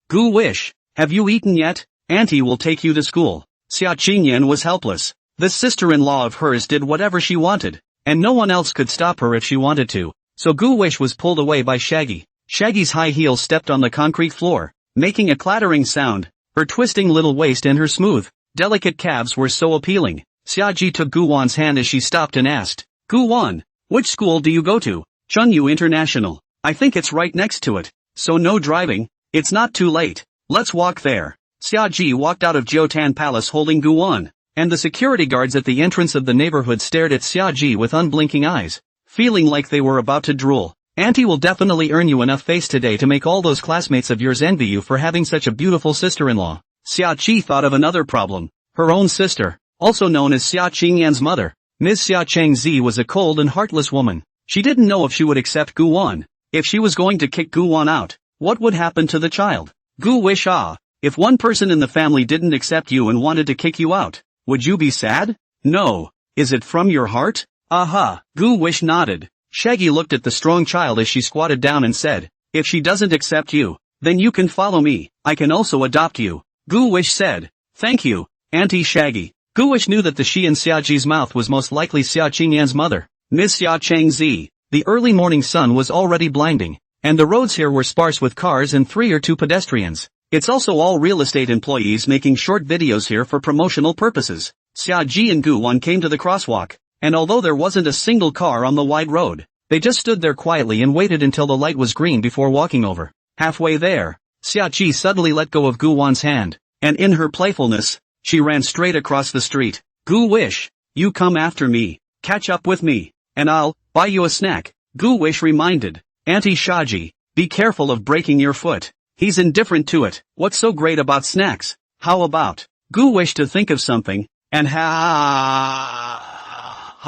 [SPEAKER 1] Gu Wish, have you eaten yet? Auntie will take you to school. Xia Qingyan was helpless. This sister-in-law of hers did whatever she wanted, and no one else could stop her if she wanted to. So Gu Wish was pulled away by Shaggy. Shaggy's high heels stepped on the concrete floor, making a clattering sound. Her twisting little waist and her smooth, delicate calves were so appealing. Xiaoji took Gu Wan's hand as she stopped and asked, Gu Wan, which school do you go to? Chengyu International. I think it's right next to it. So no driving. It's not too late. Let's walk there. Xiaoji walked out of Jiutan Palace holding Gu Wan, and the security guards at the entrance of the neighborhood stared at Xiaoji with unblinking eyes, feeling like they were about to drool. Auntie will definitely earn you enough face today to make all those classmates of yours envy you for having such a beautiful sister-in-law. Xiaoqi thought of another problem. Her own sister, also known as Xia Qingyan's mother, Ms. Xia Chengzi, was a cold and heartless woman. She didn't know if she would accept Gu Wan. If she was going to kick Gu Wan out, what would happen to the child? Gu Wish, if one person in the family didn't accept you and wanted to kick you out, would you be sad? No. Is it from your heart? Aha. Gu Wish nodded. Shaggy looked at the strong child as she squatted down and said, if she doesn't accept you, then you can follow me. I can also adopt you. Gu Wish said, thank you, Auntie Shaggy. Gu Wish knew that the she in Xiaoji's mouth was most likely Xia Qingyan's mother, Ms. Xia Chengzi. The early morning sun was already blinding, and the roads here were sparse with cars and 3 or 2 pedestrians. It's also all real estate employees making short videos here for promotional purposes. Xiaoji and Gu Wan came to the crosswalk, and although there wasn't a single car on the wide road, they just stood there quietly and waited until the light was green before walking over. Halfway there, Xiaoji suddenly let go of Gu Wan's hand, and in her playfulness, she ran straight across the street. Gu Wish, you come after me, catch up with me, and I'll buy you a snack. Gu Wish reminded, Auntie Shaji, be careful of breaking your foot. He's indifferent to it. What's so great about snacks? How about? Gu wished to think of something, and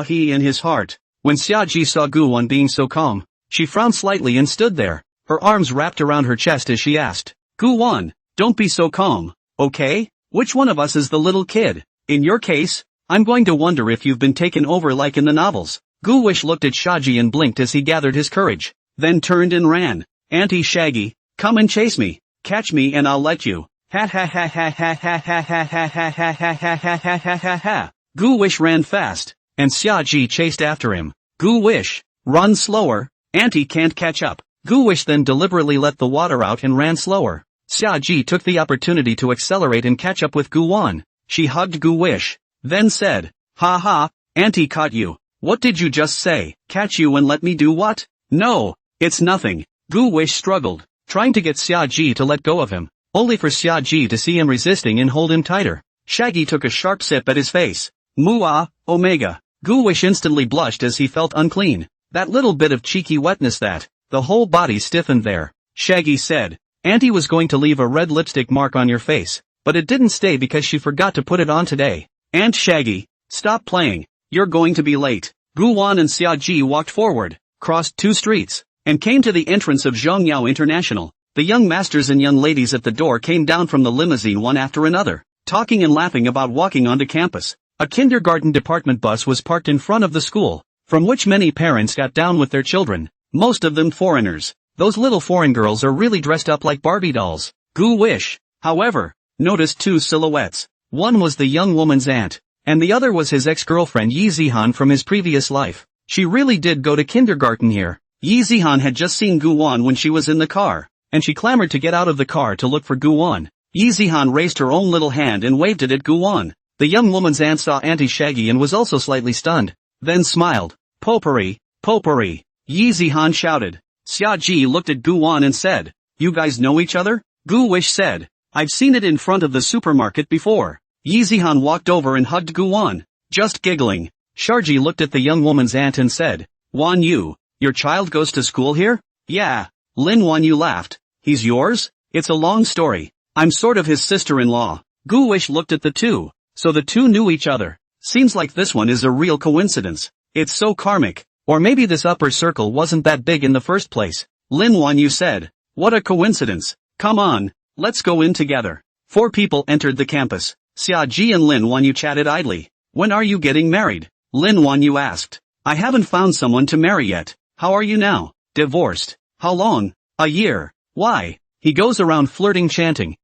[SPEAKER 1] he in his heart. When Xiaji saw Guwon being so calm, she frowned slightly and stood there, her arms wrapped around her chest as she asked, Guwon, don't be so calm, okay? Which one of us is the little kid? In your case, I'm going to wonder if you've been taken over like in the novels. Gu Wish looked at Shaji and blinked as he gathered his courage, then turned and ran. Auntie Shaggy, come and chase me, catch me and I'll let you. Ha ha ha ha ha ha ha ha ha ha ha ha ha ha ha ha ha ha. Gu Wish ran fast, and Xiaji chased after him. Gu Wish, run slower, Auntie can't catch up. Gu Wish then deliberately let the water out and ran slower. Xiaji took the opportunity to accelerate and catch up with Guwon. She hugged Gu Wish, then said, ha ha, Auntie caught you. What did you just say? Catch you and let me do what? No, it's nothing. Gu Wish struggled, trying to get Xiaji to let go of him, only for Xiaji to see him resisting and hold him tighter. Shaggy took a sharp sip at his face. Mua, Omega. Gu Wish instantly blushed as he felt unclean. That little bit of cheeky wetness that, the whole body stiffened there. Shaggy said, Auntie was going to leave a red lipstick mark on your face, but it didn't stay because she forgot to put it on today. Aunt Shaggy, stop playing. You're going to be late. Guwon and Xiaji walked forward, crossed 2 streets, and came to the entrance of Zhongyao International. The young masters and young ladies at the door came down from the limousine one after another, talking and laughing about walking onto campus. A kindergarten department bus was parked in front of the school, from which many parents got down with their children, most of them foreigners. Those little foreign girls are really dressed up like Barbie dolls. Gu Wish, however, noticed 2 silhouettes. One was the young woman's aunt, and the other was his ex-girlfriend Yi Zihan from his previous life. She really did go to kindergarten here. Yi Zihan had just seen Guwon when she was in the car, and she clamored to get out of the car to look for Guwon. Yi Zihan raised her own little hand and waved it at Guwon. The young woman's aunt saw Auntie Shaggy and was also slightly stunned, then smiled. Potpourri, potpourri, Yi Zihan shouted. Xiaji looked at Guwon and said, you guys know each other? Gu Wish said, I've seen it in front of the supermarket before. Yi Zihan walked over and hugged Guwon, just giggling. Sharji looked at the young woman's aunt and said, Wan Yu, your child goes to school here? Yeah. Lin Wan Yu laughed. He's yours? It's a long story. I'm sort of his sister-in-law. Gu Wish looked at the two, so the two knew each other. Seems like this one is a real coincidence. It's so karmic. Or maybe this upper circle wasn't that big in the first place. Lin Wan Yu said, what a coincidence. Come on, let's go in together. 4 people entered the campus. Xiaji and Lin Wan Yu chatted idly. When are you getting married? Lin Wan Yu asked. I haven't found someone to marry yet. How are you now? Divorced. How long? A year. Why? He goes around flirting chanting.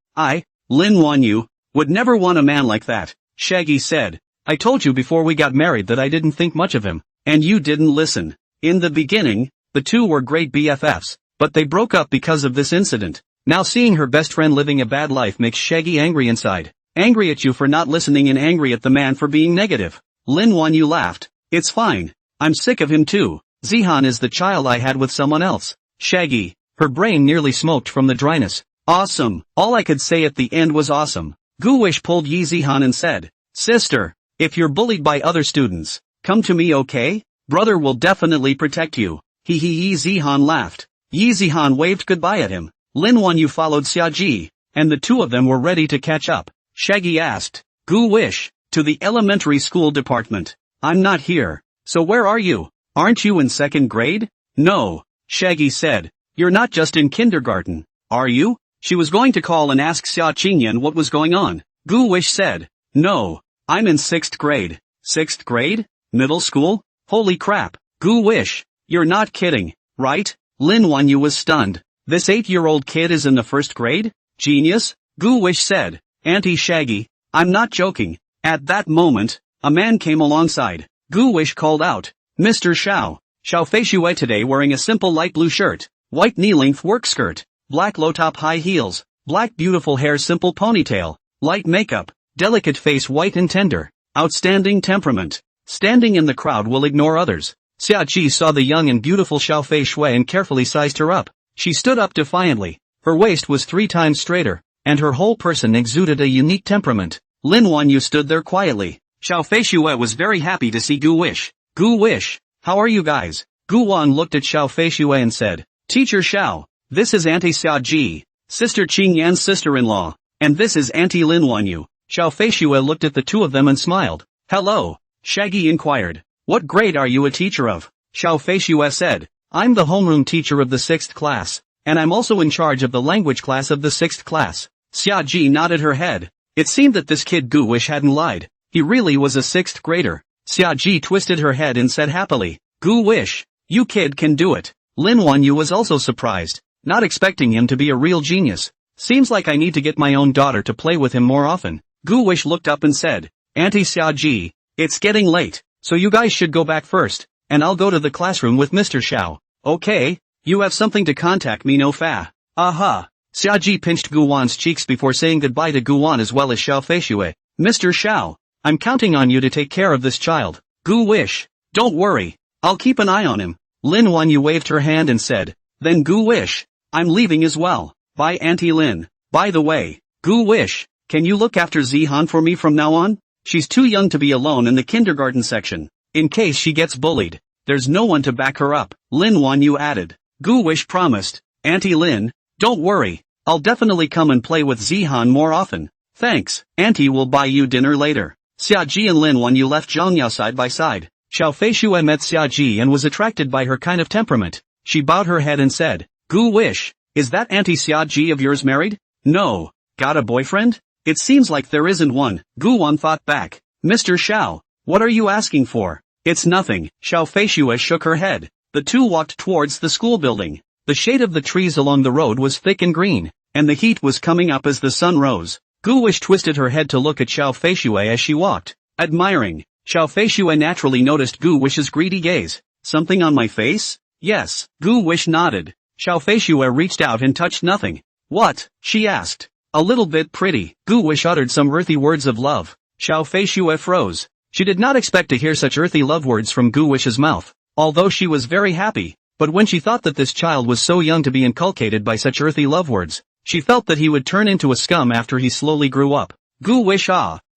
[SPEAKER 1] Lin Wan Yu, would never want a man like that. Shaggy said. I told you before we got married that I didn't think much of him, and you didn't listen. In the beginning, the two were great BFFs, but they broke up because of this incident. Now seeing her best friend living a bad life makes Shaggy angry inside. Angry at you for not listening and angry at the man for being negative. Lin Wan Yu laughed. It's fine. I'm sick of him too. Zihan is the child I had with someone else. Shaggy, her brain nearly smoked from the dryness. Awesome. All I could say at the end was awesome. Gu Wish pulled Yi Zihan and said, Sister, if you're bullied by other students, come to me, okay? Brother will definitely protect you. Yi Zihan laughed. Yi Zihan waved goodbye at him. Lin Wan Yu followed Xiaji, and the two of them were ready to catch up. Shaggy asked, Gu Wish, to the elementary school department. I'm not here. So where are you? Aren't you in 2nd grade? No. Shaggy said. You're not just in kindergarten, are you? She was going to call and ask Xia Qingyan what was going on. Gu Wish said. No. I'm in 6th grade. 6th grade? Middle school? Holy crap. Gu Wish. You're not kidding, right? Lin Wan Yu was stunned. This 8-year-old kid is in the 1st grade? Genius? Gu Wish said. Auntie Shaggy, I'm not joking. At that moment, a man came alongside. Gu Wish called out. Mr. Xiao. Xiao Fei Shui today wearing a simple light blue shirt, white knee-length work skirt, black low-top high heels, black beautiful hair simple ponytail, light makeup, delicate face white and tender, outstanding temperament. Standing in the crowd will ignore others. Xia Qi saw the young and beautiful Xiao Fei Shui and carefully sized her up. She stood up defiantly. Her waist was 3 times straighter, and her whole person exuded a unique temperament. Lin Wan Yu stood there quietly. Xiao Fei Shui was very happy to see Gu Wish. Gu Wish, how are you guys? Gu Wan looked at Xiao Fei Shui and said, Teacher Xiao, this is Auntie Xia Ji, Sister Qingyan's sister-in-law. And this is Auntie Lin Wanyu. Xiao Feishue looked at the two of them and smiled. Hello, Shaggy inquired. What grade are you a teacher of? Xiao Feishue said. I'm the homeroom teacher of the 6th class, and I'm also in charge of the language class of the 6th class. Xia Ji nodded her head. It seemed that this kid Gu Wish hadn't lied. He really was a 6th grader. Xia Ji twisted her head and said happily, Gu Wish, you kid can do it. Lin Wanyu was also surprised, not expecting him to be a real genius. Seems like I need to get my own daughter to play with him more often. Gu Wish looked up and said, Auntie Xia Ji, it's getting late, so you guys should go back first, and I'll go to the classroom with Mr. Xiao. Okay, you have something to contact me no fa. Aha. Xia Ji pinched Gu Wan's cheeks before saying goodbye to Gu Wan as well as Xiao Feishue. Mr. Xiao, I'm counting on you to take care of this child. Gu Wish, don't worry, I'll keep an eye on him. Lin Wanyu waved her hand and said, then Gu Wish, I'm leaving as well. Bye Auntie Lin. By the way, Gu Wish, can you look after Zihan for me from now on? She's too young to be alone in the kindergarten section. In case she gets bullied, there's no one to back her up. Lin Wanyu added. Gu Wish promised. Auntie Lin, don't worry, I'll definitely come and play with Zihan more often. Thanks, Auntie will buy you dinner later. Xia Ji and Lin Wanyu left Zhongyao side by side. Xiao Feishue met Xia Ji and was attracted by her kind of temperament. She bowed her head and said, Gu Wish, is that Auntie Xia Ji of yours married? No. Got a boyfriend? It seems like there isn't one. Gu Wan thought back. Mr. Xiao, what are you asking for? It's nothing. Xiao Feishue shook her head. The two walked towards the school building. The shade of the trees along the road was thick and green, and the heat was coming up as the sun rose. Gu Wish twisted her head to look at Xiao Feishue as she walked, admiring. Xiao Feishue naturally noticed Gu Wish's greedy gaze. Something on my face? Yes. Gu Wish nodded. Xiao Feishue reached out and touched nothing. What? She asked. A little bit pretty. Gu Wish uttered some earthy words of love. Xiao Feishue froze. She did not expect to hear such earthy love words from Gu Wish's mouth, although she was very happy. But when she thought that this child was so young to be inculcated by such earthy love words, she felt that he would turn into a scum after he slowly grew up. Gu Wish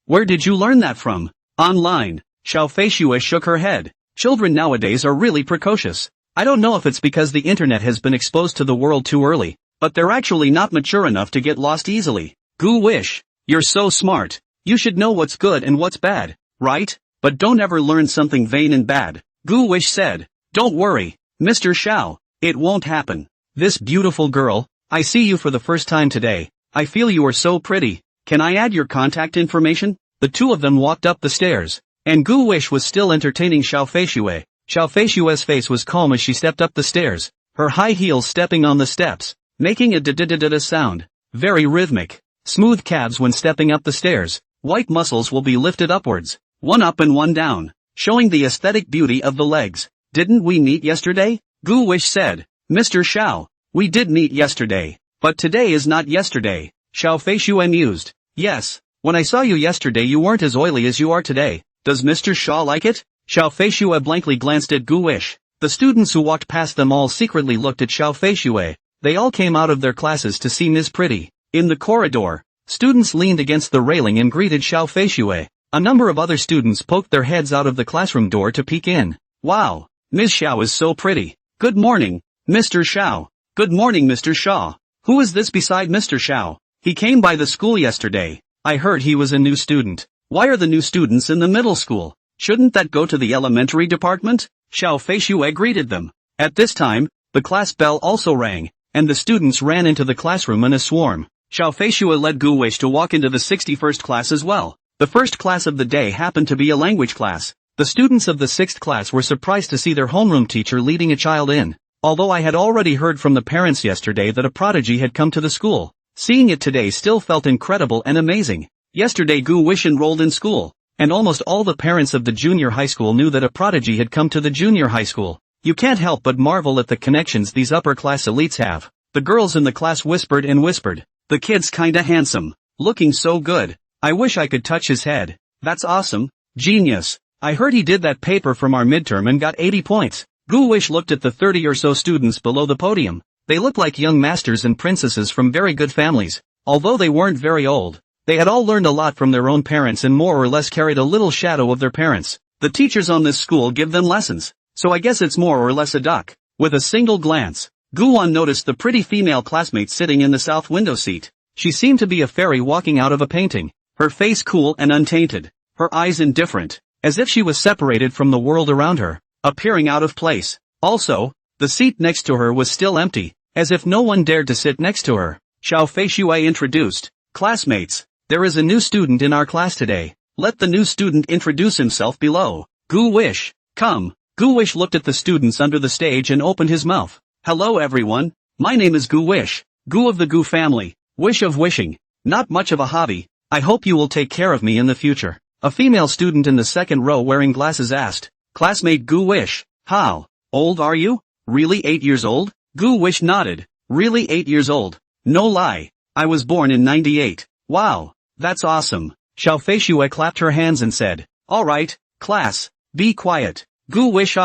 [SPEAKER 1] where did you learn that from? Online. Xiao Feishue shook her head. Children nowadays are really precocious. I don't know if it's because the internet has been exposed to the world too early, but they're actually not mature enough to get lost easily. Gu Wish, you're so smart. You should know what's good and what's bad, right? But don't ever learn something vain and bad. Gu Wish said. Don't worry, Mr. Xiao, it won't happen. This beautiful girl, I see you for the first time today. I feel you are so pretty. Can I add your contact information? The two of them walked up the stairs, and Gu Wish was still entertaining Xiao Feishue. Xiao Feishue's face was calm as she stepped up the stairs, her high heels stepping on the steps, making a da-da-da-da sound. Very rhythmic. Smooth calves when stepping up the stairs. White muscles will be lifted upwards, one up and one down, showing the aesthetic beauty of the legs. Didn't we meet yesterday? Gu Wish said. Mr. Xiao, we did meet yesterday, but today is not yesterday. Xiao Feishue mused. Yes, when I saw you yesterday you weren't as oily as you are today. Does Mr. Xiao like it? Xiao Feishue blankly glanced at Gu Wish. The students who walked past them all secretly looked at Xiao Feishue. They all came out of their classes to see Ms. Pretty. In the corridor, students leaned against the railing and greeted Xiao Feishue. A number of other students poked their heads out of the classroom door to peek in. Wow, Ms. Xiao is so pretty. Good morning, Mr. Xiao. Good morning, Mr. Xiao. Who is this beside Mr. Xiao? He came by the school yesterday. I heard he was a new student. Why are the new students in the middle school? Shouldn't that go to the elementary department? Xiao Feishue greeted them. At this time, the class bell also rang, and the students ran into the classroom in a swarm. Xiao Feishue led Gu Wish to walk into the 61st class as well. The first class of the day happened to be a language class. The students of the 6th class were surprised to see their homeroom teacher leading a child in. Although I had already heard from the parents yesterday that a prodigy had come to the school, seeing it today still felt incredible and amazing. Yesterday Gu Wish enrolled in school, and almost all the parents of the junior high school knew that a prodigy had come to the junior high school. You can't help but marvel at the connections these upper-class elites have. The girls in the class whispered and whispered. The kid's kinda handsome. Looking so good. I wish I could touch his head. That's awesome. Genius. I heard he did that paper from our midterm and got 80 points. Gu Wish looked at the 30 or so students below the podium. They looked like young masters and princesses from very good families. Although they weren't very old, they had all learned a lot from their own parents and more or less carried a little shadow of their parents. The teachers on this school give them lessons, so I guess it's more or less a duck. With a single glance, Gu Wan noticed the pretty female classmate sitting in the south window seat. She seemed to be a fairy walking out of a painting, her face cool and untainted, her eyes indifferent, as if she was separated from the world around her, appearing out of place. Also, the seat next to her was still empty, as if no one dared to sit next to her. Xiao Feishui introduced, "Classmates, there is a new student in our class today. Let the new student introduce himself below. Gu Wish, come." Gu Wish looked at the students under the stage and opened his mouth. "Hello everyone, my name is Gu Wish, Gu of the Gu family, wish of wishing, not much of a hobby. I hope you will take care of me in the future." A female student in the second row wearing glasses asked, "Classmate Gu Wish, how old are you? Really 8 years old?" Gu Wish nodded, "Really 8 years old. No lie, I was born in 98. Wow, that's awesome." Xiao Feishui clapped her hands and said, "Alright, class, be quiet. Gu Wish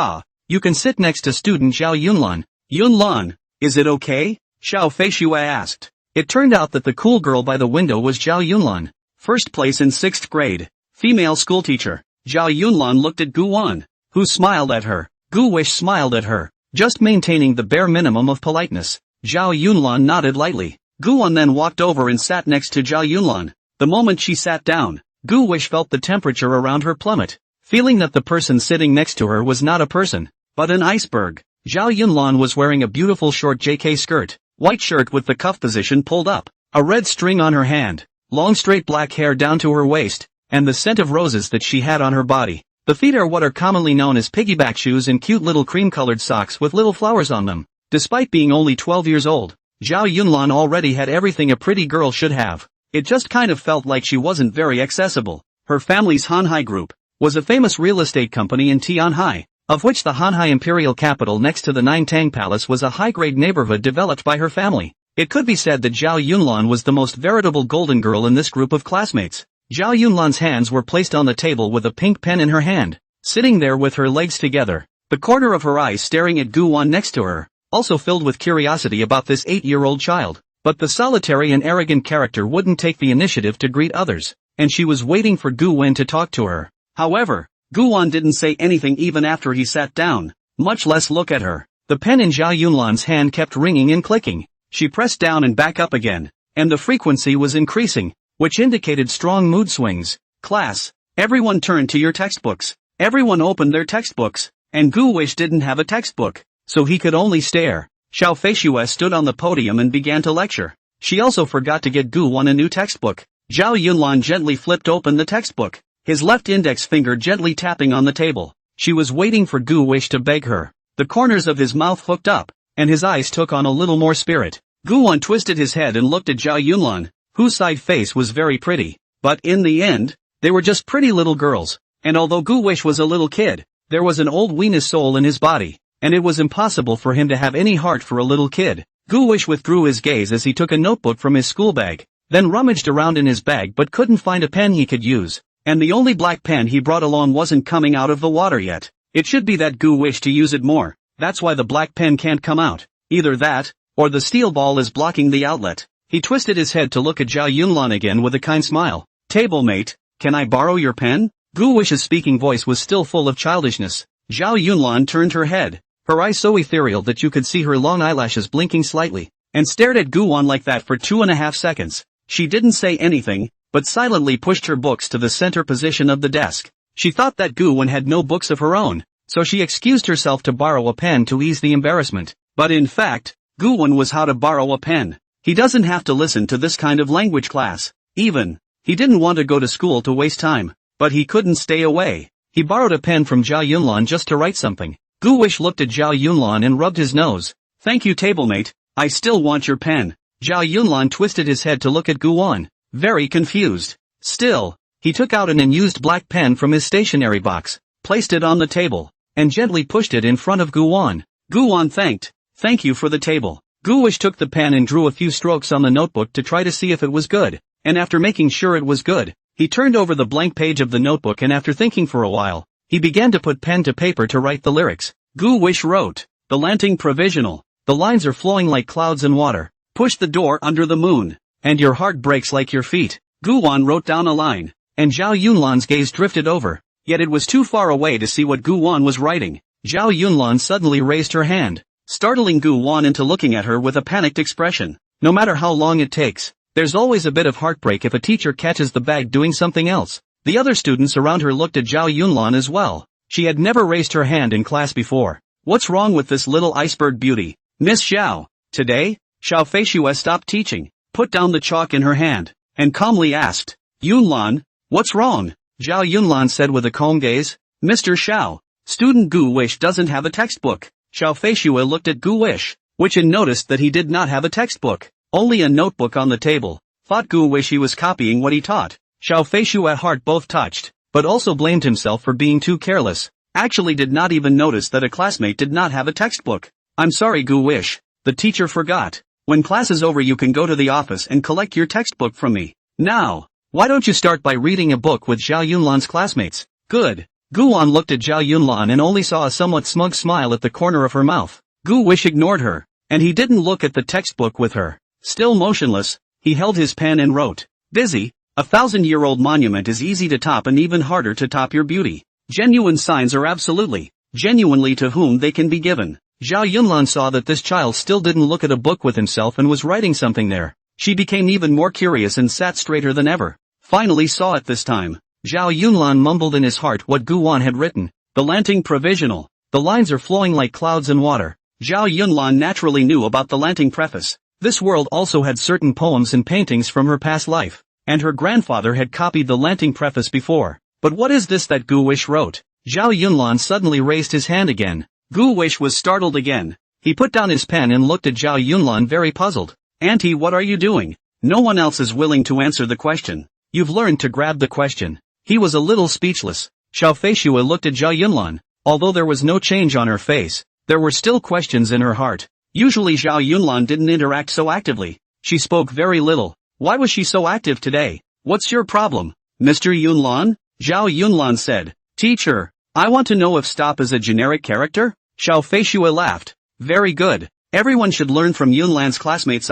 [SPEAKER 1] you can sit next to student Zhao Yunlan." "Yunlan, is it okay?" Xiao Feishui asked. It turned out that the cool girl by the window was Zhao Yunlan, first place in 6th grade, female schoolteacher. Zhao Yunlan looked at Gu Wan, who smiled at her. Gu Wish smiled at her, just maintaining the bare minimum of politeness. Zhao Yunlan nodded lightly. Gu Wan then walked over and sat next to Zhao Yunlan. The moment she sat down, Gu Wish felt the temperature around her plummet, feeling that the person sitting next to her was not a person, but an iceberg. Zhao Yunlan was wearing a beautiful short JK skirt, white shirt with the cuff position pulled up, a red string on her hand, long straight black hair down to her waist, and the scent of roses that she had on her body. The feet are what are commonly known as piggyback shoes and cute little cream-colored socks with little flowers on them. Despite being only 12 years old, Zhao Yunlan already had everything a pretty girl should have. It just kind of felt like she wasn't very accessible. Her family's Hanhai Group was a famous real estate company in Tianhai, of which the Hanhai Imperial Capital next to the Nintang Palace was a high-grade neighborhood developed by her family. It could be said that Zhao Yunlan was the most veritable golden girl in this group of classmates. Zhao Yunlan's hands were placed on the table with a pink pen in her hand, sitting there with her legs together, the corner of her eyes staring at Gu Wan next to her, also filled with curiosity about this 8-year-old child. But the solitary and arrogant character wouldn't take the initiative to greet others, and she was waiting for Gu Wen to talk to her. However, Gu Wan didn't say anything even after he sat down, much less look at her. The pen in Zhao Yunlan's hand kept ringing and clicking. She pressed down and back up again, and the frequency was increasing, which indicated strong mood swings. "Class, everyone turn to your textbooks." Everyone opened their textbooks, and Gu Wish didn't have a textbook, so he could only stare. Xiao Feishui stood on the podium and began to lecture. She also forgot to get Gu Wan a new textbook. Zhao Yunlan gently flipped open the textbook, his left index finger gently tapping on the table. She was waiting for Gu Wish to beg her. The corners of his mouth hooked up, and his eyes took on a little more spirit. Gu Wan twisted his head and looked at Zhao Yunlan, whose side face was very pretty. But in the end, they were just pretty little girls, and although Gu Wish was a little kid, there was an old weenus soul in his body, and it was impossible for him to have any heart for a little kid. Gu Wish withdrew his gaze as he took a notebook from his school bag, then rummaged around in his bag but couldn't find a pen he could use, and the only black pen he brought along wasn't coming out of the water yet. It should be that Gu wished to use it more, that's why the black pen can't come out. Either that, or the steel ball is blocking the outlet. He twisted his head to look at Zhao Yunlan again with a kind smile. "Table mate, can I borrow your pen?" Gu Wish's speaking voice was still full of childishness. Zhao Yunlan turned her head, her eyes so ethereal that you could see her long eyelashes blinking slightly, and stared at Gu Wan like that for 2.5 seconds. She didn't say anything, but silently pushed her books to the center position of the desk. She thought that Gu Wan had no books of her own, so she excused herself to borrow a pen to ease the embarrassment. But in fact, Gu Wan was how to borrow a pen. He doesn't have to listen to this kind of language class. Even, he didn't want to go to school to waste time, but he couldn't stay away. He borrowed a pen from Zhao Yunlan just to write something. Gu Wish looked at Zhao Yunlan and rubbed his nose. "Thank you, tablemate, I still want your pen." Zhao Yunlan twisted his head to look at Gu Wan, very confused. Still, he took out an unused black pen from his stationery box, placed it on the table, and gently pushed it in front of Gu Wan. Gu Wan thanked. "Thank you for the table." Gu Wish took the pen and drew a few strokes on the notebook to try to see if it was good, and after making sure it was good, he turned over the blank page of the notebook and after thinking for a while, he began to put pen to paper to write the lyrics. Gu Wish wrote, "The Lanting Provisional. The lines are flowing like clouds and water. Push the door under the moon, and your heart breaks like your feet." Gu Wan wrote down a line, and Zhao Yunlan's gaze drifted over, yet it was too far away to see what Gu Wan was writing. Zhao Yunlan suddenly raised her hand, startling Gu Wan into looking at her with a panicked expression. "No matter how long it takes, There's always a bit of heartbreak if a teacher catches the bag doing something else. The other students around her looked at Zhao Yunlan as well. She had never raised her hand in class before. What's wrong with this little iceberg beauty? Miss Xiao. Today? Xiao Feishue stopped teaching, put down the chalk in her hand, and calmly asked, Yunlan, what's wrong? Zhao Yunlan said with a calm gaze, Mr. Xiao, student Gu Wish doesn't have a textbook. Xiao Feishue looked at Gu Wish, which and noticed that he did not have a textbook, only a notebook on the table. Thought Gu Wish he was copying what he taught. Xiao Feishue's heart both touched, but also blamed himself for being too careless. Actually did not even notice that a classmate did not have a textbook. I'm sorry Gu Wish, the teacher forgot. When class is over you can go to the office and collect your textbook from me. Now, why don't you start by reading a book with Zhao Yunlan's classmates? Good. Guan looked at Zhao Yunlan and only saw a somewhat smug smile at the corner of her mouth. Gu Wish ignored her, and he didn't look at the textbook with her. Still motionless, he held his pen and wrote, Busy. 1,000-year-old monument is easy to top and even harder to top your beauty. Genuine signs are absolutely, genuinely to whom they can be given. Zhao Yunlan saw that this child still didn't look at a book with himself and was writing something there. She became even more curious and sat straighter than ever. Finally saw it this time. Zhao Yunlan mumbled in his heart what Guan had written. The Lanting Provisional. The lines are flowing like clouds in water. Zhao Yunlan naturally knew about the Lanting preface. This world also had certain poems and paintings from her past life. And her grandfather had copied the Lanting preface before. But what is this that Gu Wish wrote? Zhao Yunlan suddenly raised his hand again. Gu Wish was startled again. He put down his pen and looked at Zhao Yunlan very puzzled. Auntie, what are you doing? No one else is willing to answer the question. You've learned to grab the question. He was a little speechless. Xiao Feishue looked at Zhao Yunlan. Although there was no change on her face, there were still questions in her heart. Usually Zhao Yunlan didn't interact so actively. She spoke very little. Why was she so active today? What's your problem, Mr. Yunlan? Zhao Yunlan said. Teacher, I want to know if stop is a generic character? Xiao Feishue laughed. Very good. Everyone should learn from Yunlan's classmates.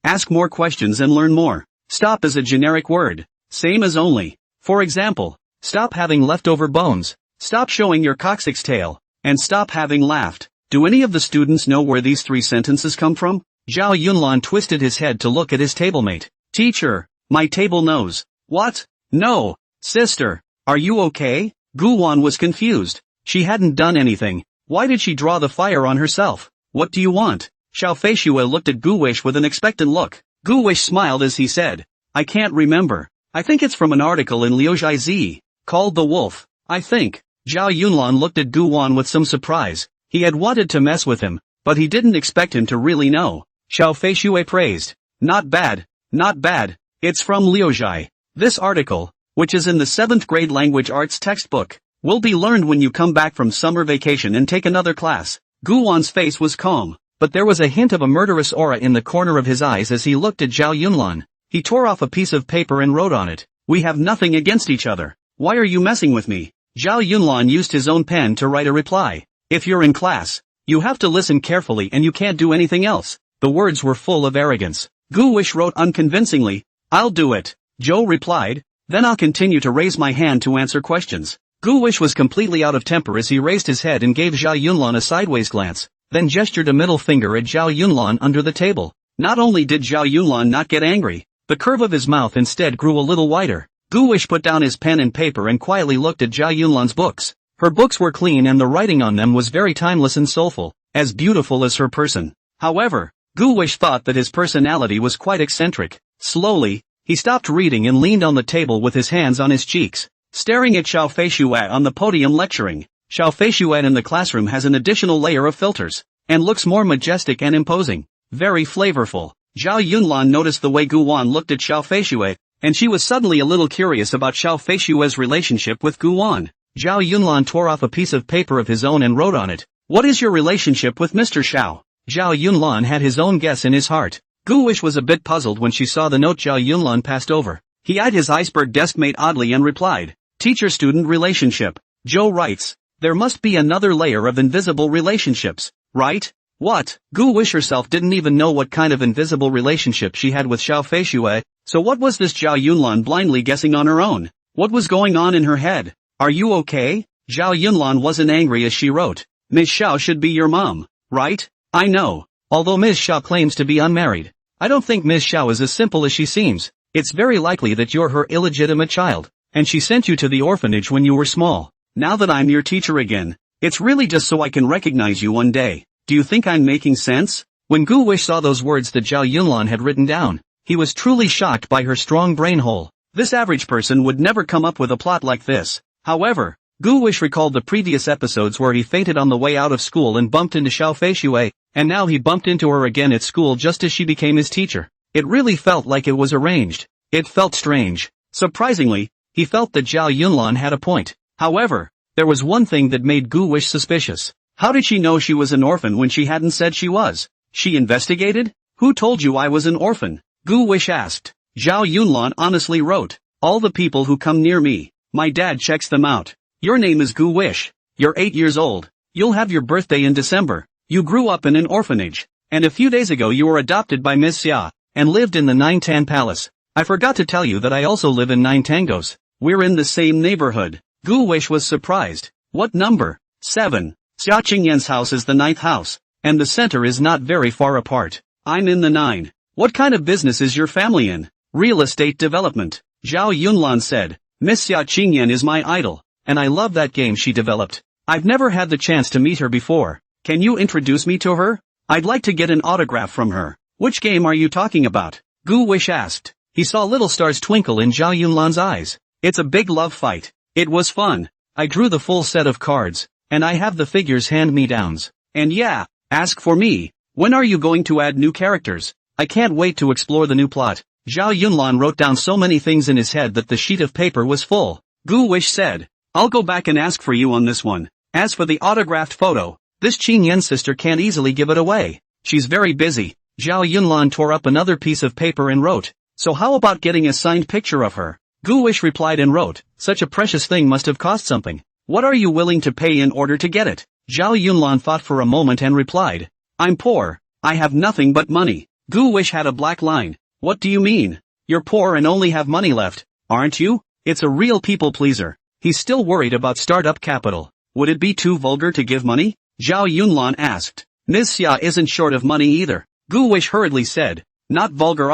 [SPEAKER 1] Ask more questions and learn more. Stop is a generic word. Same as only. For example, stop having leftover bones. Stop showing your coccyx tail. And stop having laughed. Do any of the students know where these three sentences come from? Zhao Yunlan twisted his head to look at his tablemate. Teacher, my table knows. What? No. Sister, are you okay? Guan was confused. She hadn't done anything. Why did she draw the fire on herself? What do you want? Xiao Feishue looked at Gu Wish with an expectant look. Gu Wish smiled as he said, I can't remember. I think it's from an article in Liujiai Zi, called The Wolf, I think. Zhao Yunlan looked at Guan with some surprise. He had wanted to mess with him, but he didn't expect him to really know. Xiao Feishue praised. Not bad. Not bad. It's from Liujiai. This article, which is in the 7th grade language arts textbook, will be learned when you come back from summer vacation and take another class. Guan's face was calm, but there was a hint of a murderous aura in the corner of his eyes as he looked at Zhao Yunlan. He tore off a piece of paper and wrote on it, We have nothing against each other. Why are you messing with me? Zhao Yunlan used his own pen to write a reply. If you're in class, you have to listen carefully and you can't do anything else. The words were full of arrogance. Gu Wish wrote unconvincingly, I'll do it. Zhou replied, then I'll continue to raise my hand to answer questions. Gu Wish was completely out of temper as he raised his head and gave Zhao Yunlan a sideways glance, then gestured a middle finger at Zhao Yunlan under the table. Not only did Zhao Yunlan not get angry, the curve of his mouth instead grew a little wider. Gu Wish put down his pen and paper and quietly looked at Zhao Yunlan's books. Her books were clean and the writing on them was very timeless and soulful, as beautiful as her person. However, Gu Wish thought that his personality was quite eccentric. Slowly, he stopped reading and leaned on the table with his hands on his cheeks, staring at Xiao Feishue on the podium lecturing. Xiao Feishue in the classroom has an additional layer of filters, and looks more majestic and imposing. Very flavorful. Zhao Yunlan noticed the way Guan looked at Xiao Feishue, and she was suddenly a little curious about Xiao Feishue's relationship with Guan. Zhao Yunlan tore off a piece of paper of his own and wrote on it, What is your relationship with Mr. Xiao? Zhao Yunlan had his own guess in his heart. Gu Wish was a bit puzzled when she saw the note Zhao Yunlan passed over. He eyed his iceberg deskmate oddly and replied, Teacher-student relationship. Zhou writes, there must be another layer of invisible relationships, right? What? Gu Wish herself didn't even know what kind of invisible relationship she had with Xiao Feishue, so what was this Zhao Yunlan blindly guessing on her own? What was going on in her head? Are you okay? Zhao Yunlan wasn't angry as she wrote, Ms. Xiao should be your mom, right? I know. Although Ms. Xiao claims to be unmarried, I don't think Miss Xiao is as simple as she seems. It's very likely that you're her illegitimate child, and she sent you to the orphanage when you were small. Now that I'm your teacher again, it's really just so I can recognize you one day. Do you think I'm making sense? When Gu Wish saw those words that Zhao Yunlan had written down, he was truly shocked by her strong brain hole. This average person would never come up with a plot like this. However, Gu Wish recalled the previous episodes where he fainted on the way out of school and bumped into Xiao Feishui, and now he bumped into her again at school just as she became his teacher. It really felt like it was arranged. It felt strange. Surprisingly, he felt that Zhao Yunlan had a point. However, there was one thing that made Gu Wish suspicious. How did she know she was an orphan when she hadn't said she was? She investigated? Who told you I was an orphan? Gu Wish asked. Zhao Yunlan honestly wrote, all the people who come near me, my dad checks them out. Your name is Gu Wish. You're 8 years old. You'll have your birthday in December. You grew up in an orphanage. And a few days ago you were adopted by Miss Xia, and lived in the Nine Tan Palace. I forgot to tell you that I also live in Nine Tangos. We're in the same neighborhood. Gu Wish was surprised. What number? 7. Xia Qingyan's house is the 9th house, and the center is not very far apart. I'm in the 9. What kind of business is your family in? Real estate development. Zhao Yunlan said. Miss Xia Qingyan is my idol, and I love that game she developed. I've never had the chance to meet her before. Can you introduce me to her? I'd like to get an autograph from her. Which game are you talking about? Gu Wish asked. He saw little stars twinkle in Zhao Yunlan's eyes. It's a big love fight. It was fun. I drew the full set of cards, and I have the figures hand-me-downs. And yeah, ask for me. When are you going to add new characters? I can't wait to explore the new plot. Zhao Yunlan wrote down so many things in his head that the sheet of paper was full. Gu Wish said, I'll go back and ask for you on this one. As for the autographed photo, this Qingyan sister can't easily give it away. She's very busy. Zhao Yunlan tore up another piece of paper and wrote, so how about getting a signed picture of her? Gu Wish replied and wrote, such a precious thing must have cost something. What are you willing to pay in order to get it? Zhao Yunlan thought for a moment and replied, I'm poor. I have nothing but money. Gu Wish had a black line. What do you mean? You're poor and only have money left, aren't you? It's a real people pleaser. He's still worried about startup capital. Would it be too vulgar to give money? Zhao Yunlan asked. Ms. Xia isn't short of money either. Gu Wish hurriedly said, not vulgar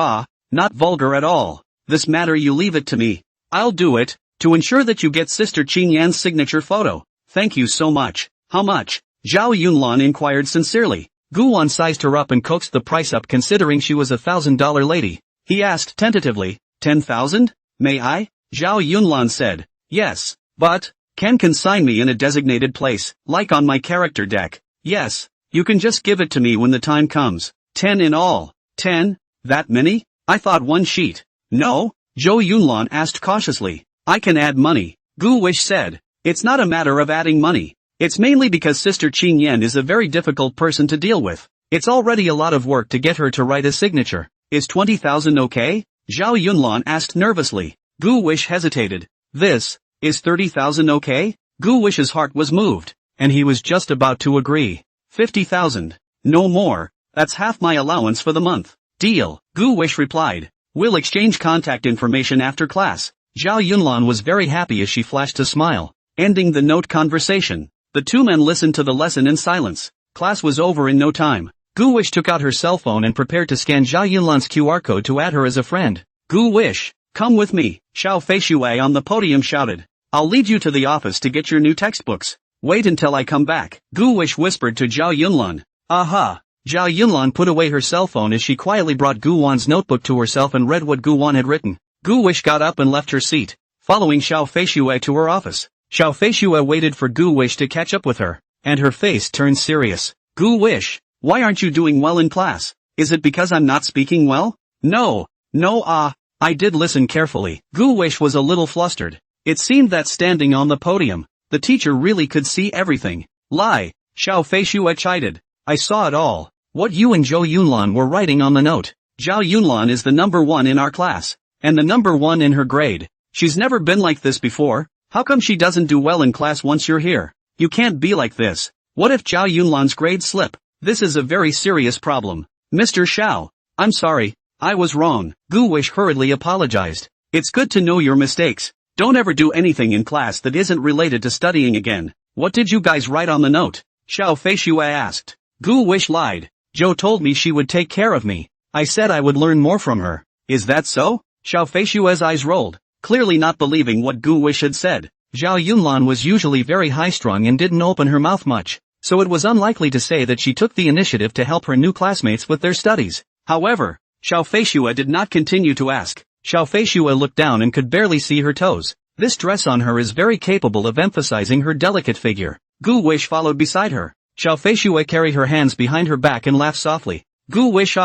[SPEAKER 1] not vulgar at all. This matter you leave it to me. I'll do it, to ensure that you get Sister Qingyan's signature photo. Thank you so much. How much? Zhao Yunlan inquired sincerely. Gu Wan sized her up and coaxed the price up considering she was $1,000 lady. He asked tentatively, 10,000? May I? Zhao Yunlan said, yes, but, can consign me in a designated place, like on my character deck. Yes, you can just give it to me when the time comes. 10 in all. 10? That many? I thought one sheet. No? Zhou Yunlan asked cautiously. I can add money. Gu Wish said. It's not a matter of adding money. It's mainly because Sister Qingyan is a very difficult person to deal with. It's already a lot of work to get her to write a signature. Is 20,000 okay? Zhao Yunlan asked nervously. Gu Wish hesitated. Is 30,000 okay? Gu Wish's heart was moved, and he was just about to agree. 50,000. No more. That's half my allowance for the month. Deal. Gu Wish replied. We'll exchange contact information after class. Zhao Yunlan was very happy as she flashed a smile. Ending the note conversation, the two men listened to the lesson in silence. Class was over in no time. Gu Wish took out her cell phone and prepared to scan Zhao Yunlan's QR code to add her as a friend. Gu Wish, come with me, Xiao Feishui on the podium shouted. I'll lead you to the office to get your new textbooks. Wait until I come back. Gu Wish whispered to Zhao Yunlan. Aha! Zhao Yunlan put away her cell phone as she quietly brought Gu Wan's notebook to herself and read what Gu Wan had written. Gu Wish got up and left her seat, following Xiao Feishui to her office. Xiao Feishui waited for Gu Wish to catch up with her, and her face turned serious. Gu Wish, why aren't you doing well in class? Is it because I'm not speaking well? No, I did listen carefully. Gu Wish was a little flustered. It seemed that standing on the podium, the teacher really could see everything. Lie, Xiao Feishui chided. I saw it all. What you and Zhou Yunlan were writing on the note. Zhao Yunlan is the number 1 in our class, and the number 1 in her grade. She's never been like this before. How come she doesn't do well in class once you're here? You can't be like this. What if Zhao Yunlan's grades slip? This is a very serious problem. Mr. Xiao, I'm sorry, I was wrong. Gu Wish hurriedly apologized. It's good to know your mistakes. Don't ever do anything in class that isn't related to studying again. What did you guys write on the note? Xiao Feishui asked. Gu Wish lied. Zhou told me she would take care of me. I said I would learn more from her. Is that so? Xiao Feishue's eyes rolled, clearly not believing what Gu Wish had said. Zhao Yunlan was usually very high-strung and didn't open her mouth much, so it was unlikely to say that she took the initiative to help her new classmates with their studies. However, Xiao Feishue did not continue to ask. Xiao Feishue looked down and could barely see her toes. This dress on her is very capable of emphasizing her delicate figure. Gu Wish followed beside her. Xiao Feishue carried her hands behind her back and laughed softly. Gu Wish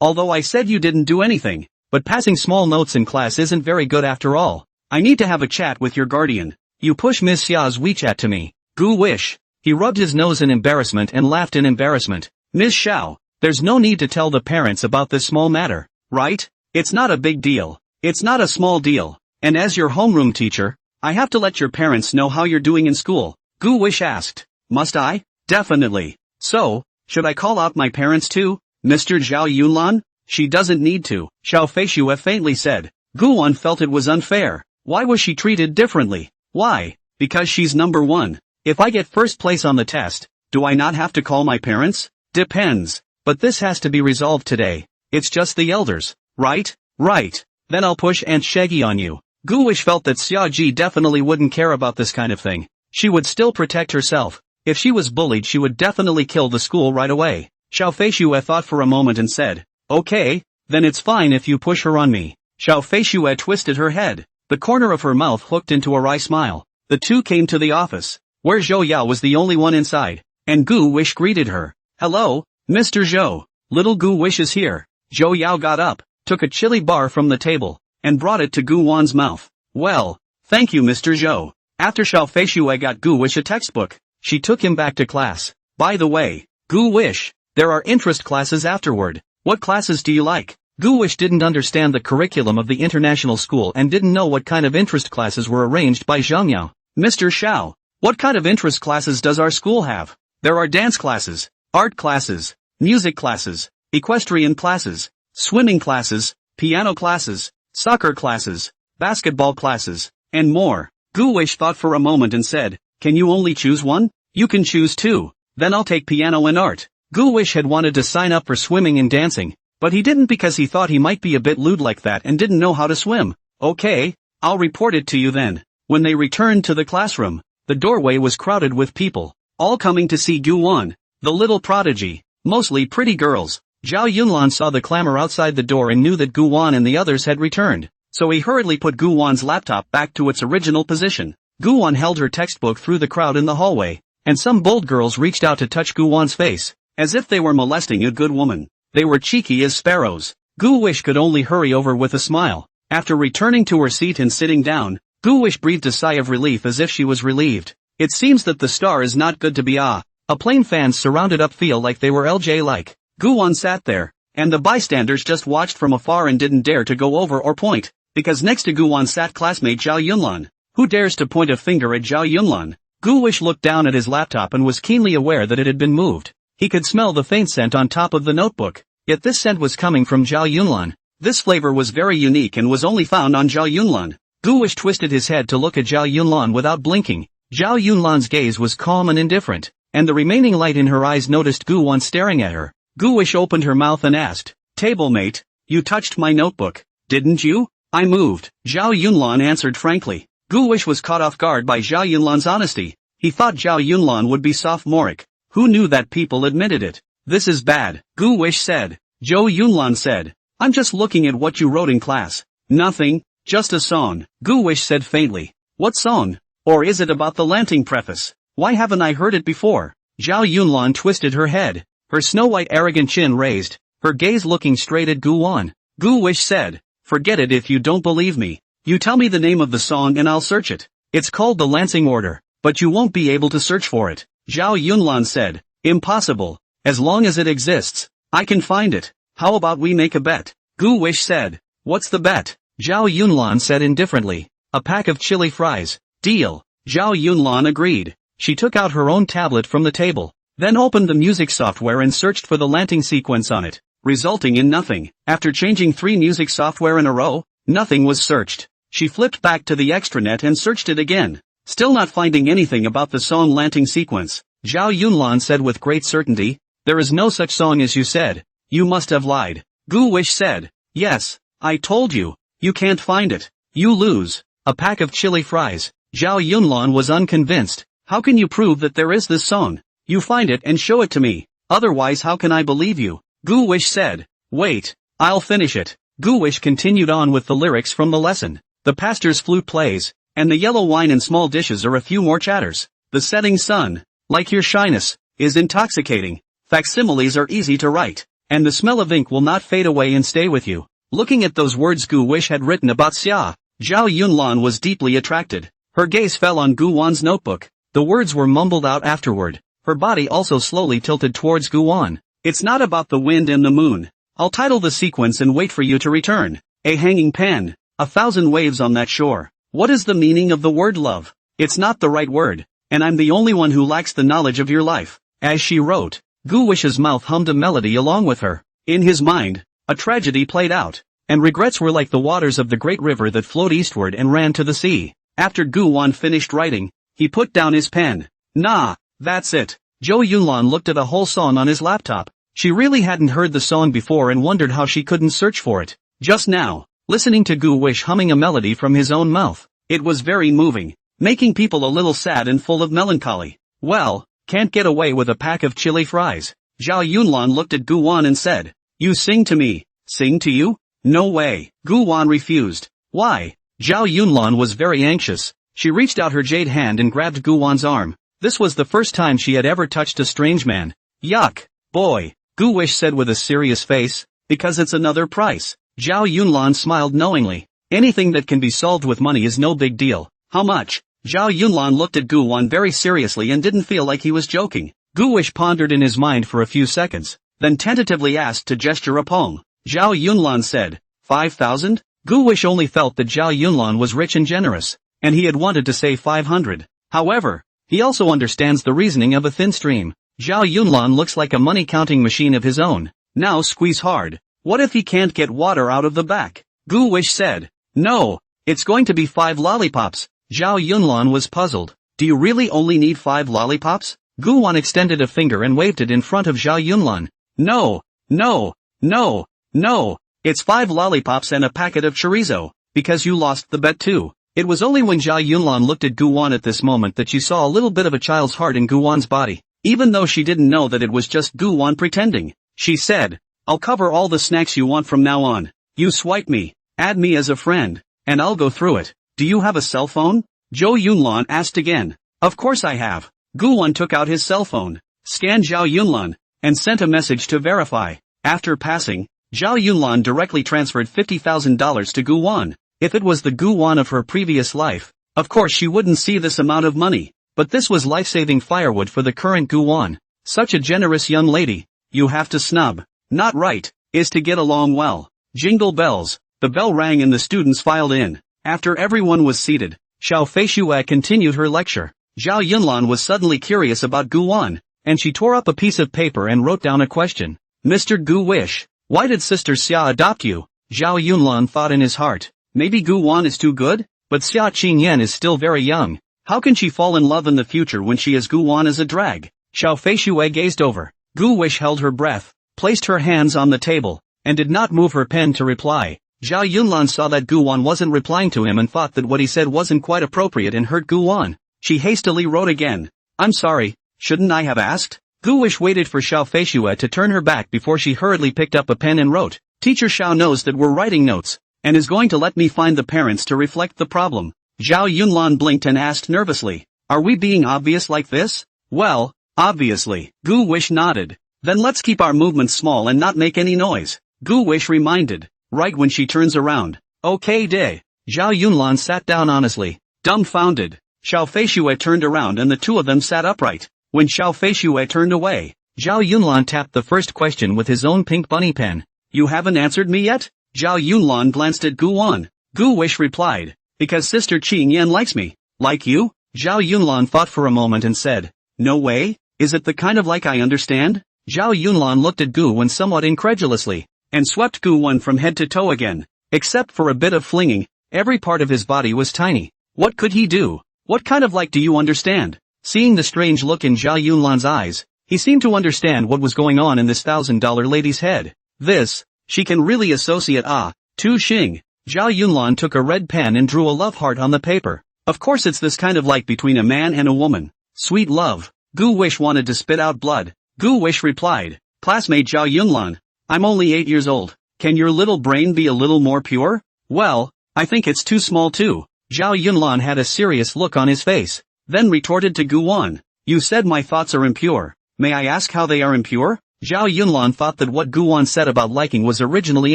[SPEAKER 1] although I said you didn't do anything, but passing small notes in class isn't very good after all. I need to have a chat with your guardian. You push Ms. Xia's WeChat to me. Gu Wish. He rubbed his nose in embarrassment and laughed in embarrassment. Ms. Xiao, there's no need to tell the parents about this small matter, right? It's not a big deal. It's not a small deal. And as your homeroom teacher, I have to let your parents know how you're doing in school. Gu Wish asked. Must I? Definitely. So, should I call out my parents too, Mr. Zhao Yunlan? She doesn't need to, Xiao Feishue faintly said. Guan felt it was unfair. Why was she treated differently? Why? Because she's number one. If I get first place on the test, do I not have to call my parents? Depends. But this has to be resolved today. It's just the elders, right? Right. Then I'll push Aunt Shaggy on you. Gu Wish felt that Xia Ji definitely wouldn't care about this kind of thing. She would still protect herself. If she was bullied she would definitely kill the school right away. Xiao Feishue thought for a moment and said, okay, then it's fine if you push her on me. Xiao Feishue twisted her head. The corner of her mouth hooked into a wry smile. The two came to the office, where Zhou Yao was the only one inside, and Gu Wish greeted her. Hello, Mr. Zhou. Little Gu Wish is here. Zhou Yao got up, took a chili bar from the table, and brought it to Gu Wan's mouth. Well, thank you Mr. Zhou. After Xiao Feishue got Gu Wish a textbook, she took him back to class. By the way, Gu Wish, there are interest classes afterward. What classes do you like? Gu Wish didn't understand the curriculum of the international school and didn't know what kind of interest classes were arranged by Zhang Yao. Mr. Xiao, what kind of interest classes does our school have? There are dance classes, art classes, music classes, equestrian classes, swimming classes, piano classes, soccer classes, basketball classes, and more. Gu Wish thought for a moment and said, can you only choose one? You can choose two. Then I'll take piano and art. Gu Wish had wanted to sign up for swimming and dancing, but he didn't because he thought he might be a bit lewd like that and didn't know how to swim. Okay, I'll report it to you then. When they returned to the classroom, the doorway was crowded with people, all coming to see Gu Wan, the little prodigy, mostly pretty girls. Zhao Yunlan saw the clamor outside the door and knew that Gu Wan and the others had returned, so he hurriedly put Gu Wan's laptop back to its original position. Gu Wan held her textbook through the crowd in the hallway, and some bold girls reached out to touch Gu Wan's face, as if they were molesting a good woman. They were cheeky as sparrows. Gu Wish could only hurry over with a smile. After returning to her seat and sitting down, Gu Wish breathed a sigh of relief as if she was relieved. It seems that the star is not good to be a plain fans surrounded up feel like they were LJ-like. Gu Wan sat there, and the bystanders just watched from afar and didn't dare to go over or point, because next to Gu Wan sat classmate Zhao Yunlan. Who dares to point a finger at Zhao Yunlan? Gu Wish looked down at his laptop and was keenly aware that it had been moved. He could smell the faint scent on top of the notebook, yet this scent was coming from Zhao Yunlan. This flavor was very unique and was only found on Zhao Yunlan. Gu Wish twisted his head to look at Zhao Yunlan without blinking. Zhao Yunlan's gaze was calm and indifferent, and the remaining light in her eyes noticed Gu Wan staring at her. Gu Wish opened her mouth and asked, "Tablemate, you touched my notebook, didn't you?" "I moved," Zhao Yunlan answered frankly. Gu Wish was caught off guard by Zhao Yunlan's honesty. He thought Zhao Yunlan would be sophomoric. Who knew that people admitted it? "This is bad," Gu Wish said. Zhao Yunlan said, "I'm just looking at what you wrote in class." "Nothing, just a song," Gu Wish said faintly. "What song? Or is it about the Lanting preface? Why haven't I heard it before?" Zhao Yunlan twisted her head, her snow-white arrogant chin raised, her gaze looking straight at Gu Wan. Gu Wish said, "Forget it if you don't believe me. You tell me the name of the song and I'll search it. It's called the Lansing Order, but you won't be able to search for it." Zhao Yunlan said, "Impossible. As long as it exists, I can find it. How about we make a bet?" Gu Wish said. "What's the bet?" Zhao Yunlan said indifferently. "A pack of chili fries." "Deal." Zhao Yunlan agreed. She took out her own tablet from the table, then opened the music software and searched for the Lanting sequence on it, resulting in nothing. After changing 3 music software in a row, nothing was searched. She flipped back to the extranet and searched it again, still not finding anything about the song Lanting sequence. Zhao Yunlan said with great certainty, "There is no such song as you said. You must have lied." Gu Wish said. Yes, I told you. You can't find it. You lose. A pack of chili fries. Zhao Yunlan was unconvinced. How can you prove that there is this song? You find it and show it to me. Otherwise how can I believe you? Gu Wish said. Wait. I'll finish it. Gu Wish continued on with the lyrics from the lesson. The pastor's flute plays, and the yellow wine in small dishes are a few more chatters. The setting sun, like your shyness, is intoxicating. Facsimiles are easy to write, and the smell of ink will not fade away and stay with you. Looking at those words Gu Wish had written about Xia, Zhao Yunlan was deeply attracted. Her gaze fell on Gu Wan's notebook. The words were mumbled out afterward. Her body also slowly tilted towards Gu Wan. It's not about the wind and the moon. I'll title the sequence and wait for you to return. A hanging pen. 1,000 waves on that shore. What is the meaning of the word love? It's not the right word, and I'm the only one who lacks the knowledge of your life. As she wrote, Gu Wish's mouth hummed a melody along with her. In his mind, a tragedy played out, and regrets were like the waters of the great river that flowed eastward and ran to the sea. After Gu Wan finished writing, he put down his pen. Nah, that's it. Zhou Yunlan looked at a whole song on his laptop. She really hadn't heard the song before and wondered how she couldn't search for it. Just now, listening to Gu Wish humming a melody from his own mouth. It was very moving, making people a little sad and full of melancholy. Well, can't get away with a pack of chili fries. Zhao Yunlan looked at Gu Wan and said, You sing to me. Sing to you? No way. Gu Wan refused. Why? Zhao Yunlan was very anxious. She reached out her jade hand and grabbed Gu Wan's arm. This was the first time she had ever touched a strange man. Yuck. Boy, Gu Wish said with a serious face, because it's another price. Zhao Yunlan smiled knowingly. Anything that can be solved with money is no big deal. How much? Zhao Yunlan looked at Gu Wan very seriously and didn't feel like he was joking. Gu Wish pondered in his mind for a few seconds, then tentatively asked to gesture a palm. Zhao Yunlan said, 5,000? Gu Wish only felt that Zhao Yunlan was rich and generous, and he had wanted to say 500. However, he also understands the reasoning of a thin stream. Zhao Yunlan looks like a money-counting machine of his own. Now squeeze hard. What if he can't get water out of the back? Gu Wish said. No, it's going to be 5 lollipops. Zhao Yunlan was puzzled. Do you really only need 5 lollipops? Gu Wan extended a finger and waved it in front of Zhao Yunlan. No, no, no, no. It's 5 lollipops and a packet of chorizo, because you lost the bet too. It was only when Zhao Yunlan looked at Gu Wan at this moment that she saw a little bit of a child's heart in Gu Wan's body. Even though she didn't know that it was just Gu Wan pretending. She said, I'll cover all the snacks you want from now on. You swipe me, add me as a friend, and I'll go through it. Do you have a cell phone? Zhou Yunlan asked again. Of course I have. Gu Wan took out his cell phone, scanned Zhao Yunlan, and sent a message to verify. After passing, Zhao Yunlan directly transferred $50,000 to Gu Wan. If it was the Gu Wan of her previous life, of course she wouldn't see this amount of money. But this was life-saving firewood for the current Gu Wan. Such a generous young lady. You have to snub. Not right, is to get along well. Jingle bells. The bell rang and the students filed in. After everyone was seated, Xiao Feishue continued her lecture. Zhao Yunlan was suddenly curious about Gu Wan, and she tore up a piece of paper and wrote down a question. Mr. Gu Wish, why did Sister Xia adopt you? Zhao Yunlan thought in his heart. Maybe Gu Wan is too good? But Xia Qingyan is still very young. How can she fall in love in the future when she has Gu Wan as a drag? Xiao Feishue gazed over. Gu Wish held her breath, placed her hands on the table, and did not move her pen to reply. Zhao Yunlan saw that Gu Wan wasn't replying to him and thought that what he said wasn't quite appropriate and hurt Gu Wan. She hastily wrote again. I'm sorry, shouldn't I have asked? Gu Wish waited for Xiao Feishue to turn her back before she hurriedly picked up a pen and wrote. Teacher Xiao knows that we're writing notes, and is going to let me find the parents to reflect the problem. Zhao Yunlan blinked and asked nervously, Are we being obvious like this? Well, obviously. Gu Wish nodded. Then let's keep our movements small and not make any noise. Gu Wish reminded. Right when she turns around. Okay day. Zhao Yunlan sat down honestly, dumbfounded. Xiao Feishue turned around and the two of them sat upright. When Xiao Feishue turned away, Zhao Yunlan tapped the first question with his own pink bunny pen. You haven't answered me yet? Zhao Yunlan glanced at Gu Wan. Gu Wish replied. Because Sister Qingyan likes me. Like you? Zhao Yunlan thought for a moment and said. No way? Is it the kind of like I understand? Zhao Yunlan looked at Gu Wan somewhat incredulously, and swept Gu Wan from head to toe again. Except for a bit of flinging, every part of his body was tiny. What could he do? What kind of like do you understand? Seeing the strange look in Zhao Yunlan's eyes, he seemed to understand what was going on in this $1,000 lady's head. This, She can really associate to Xing. Zhao Yunlan took a red pen and drew a love heart on the paper. Of course it's this kind of like between a man and a woman. Sweet love. Gu Wish wanted to spit out blood. Gu Wish replied, classmate Zhao Yunlan, I'm only 8 years old. Can your little brain be a little more pure? Well, I think it's too small too. Zhao Yunlan had a serious look on his face, then retorted to Gu Wan, you said my thoughts are impure. May I ask how they are impure? Zhao Yunlan thought that what Gu Wan said about liking was originally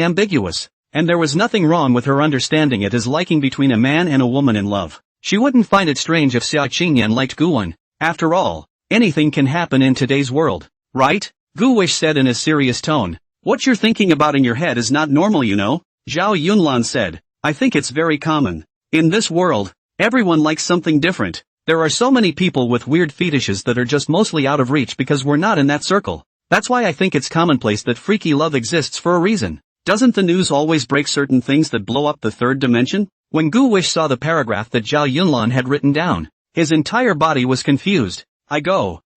[SPEAKER 1] ambiguous, and there was nothing wrong with her understanding it as liking between a man and a woman in love. She wouldn't find it strange if Xia Qingyan liked Gu Wan. After all, anything can happen in today's world, right? Gu Wish said in a serious tone. What you're thinking about in your head is not normal, you know. Zhao Yunlan said, I think it's very common. In this world, everyone likes something different. There are so many people with weird fetishes that are just mostly out of reach because we're not in that circle. That's why I think it's commonplace that freaky love exists for a reason. Doesn't the news always break certain things that blow up the third dimension? When Gu Wish saw the paragraph that Zhao Yunlan had written down, his entire body was confused.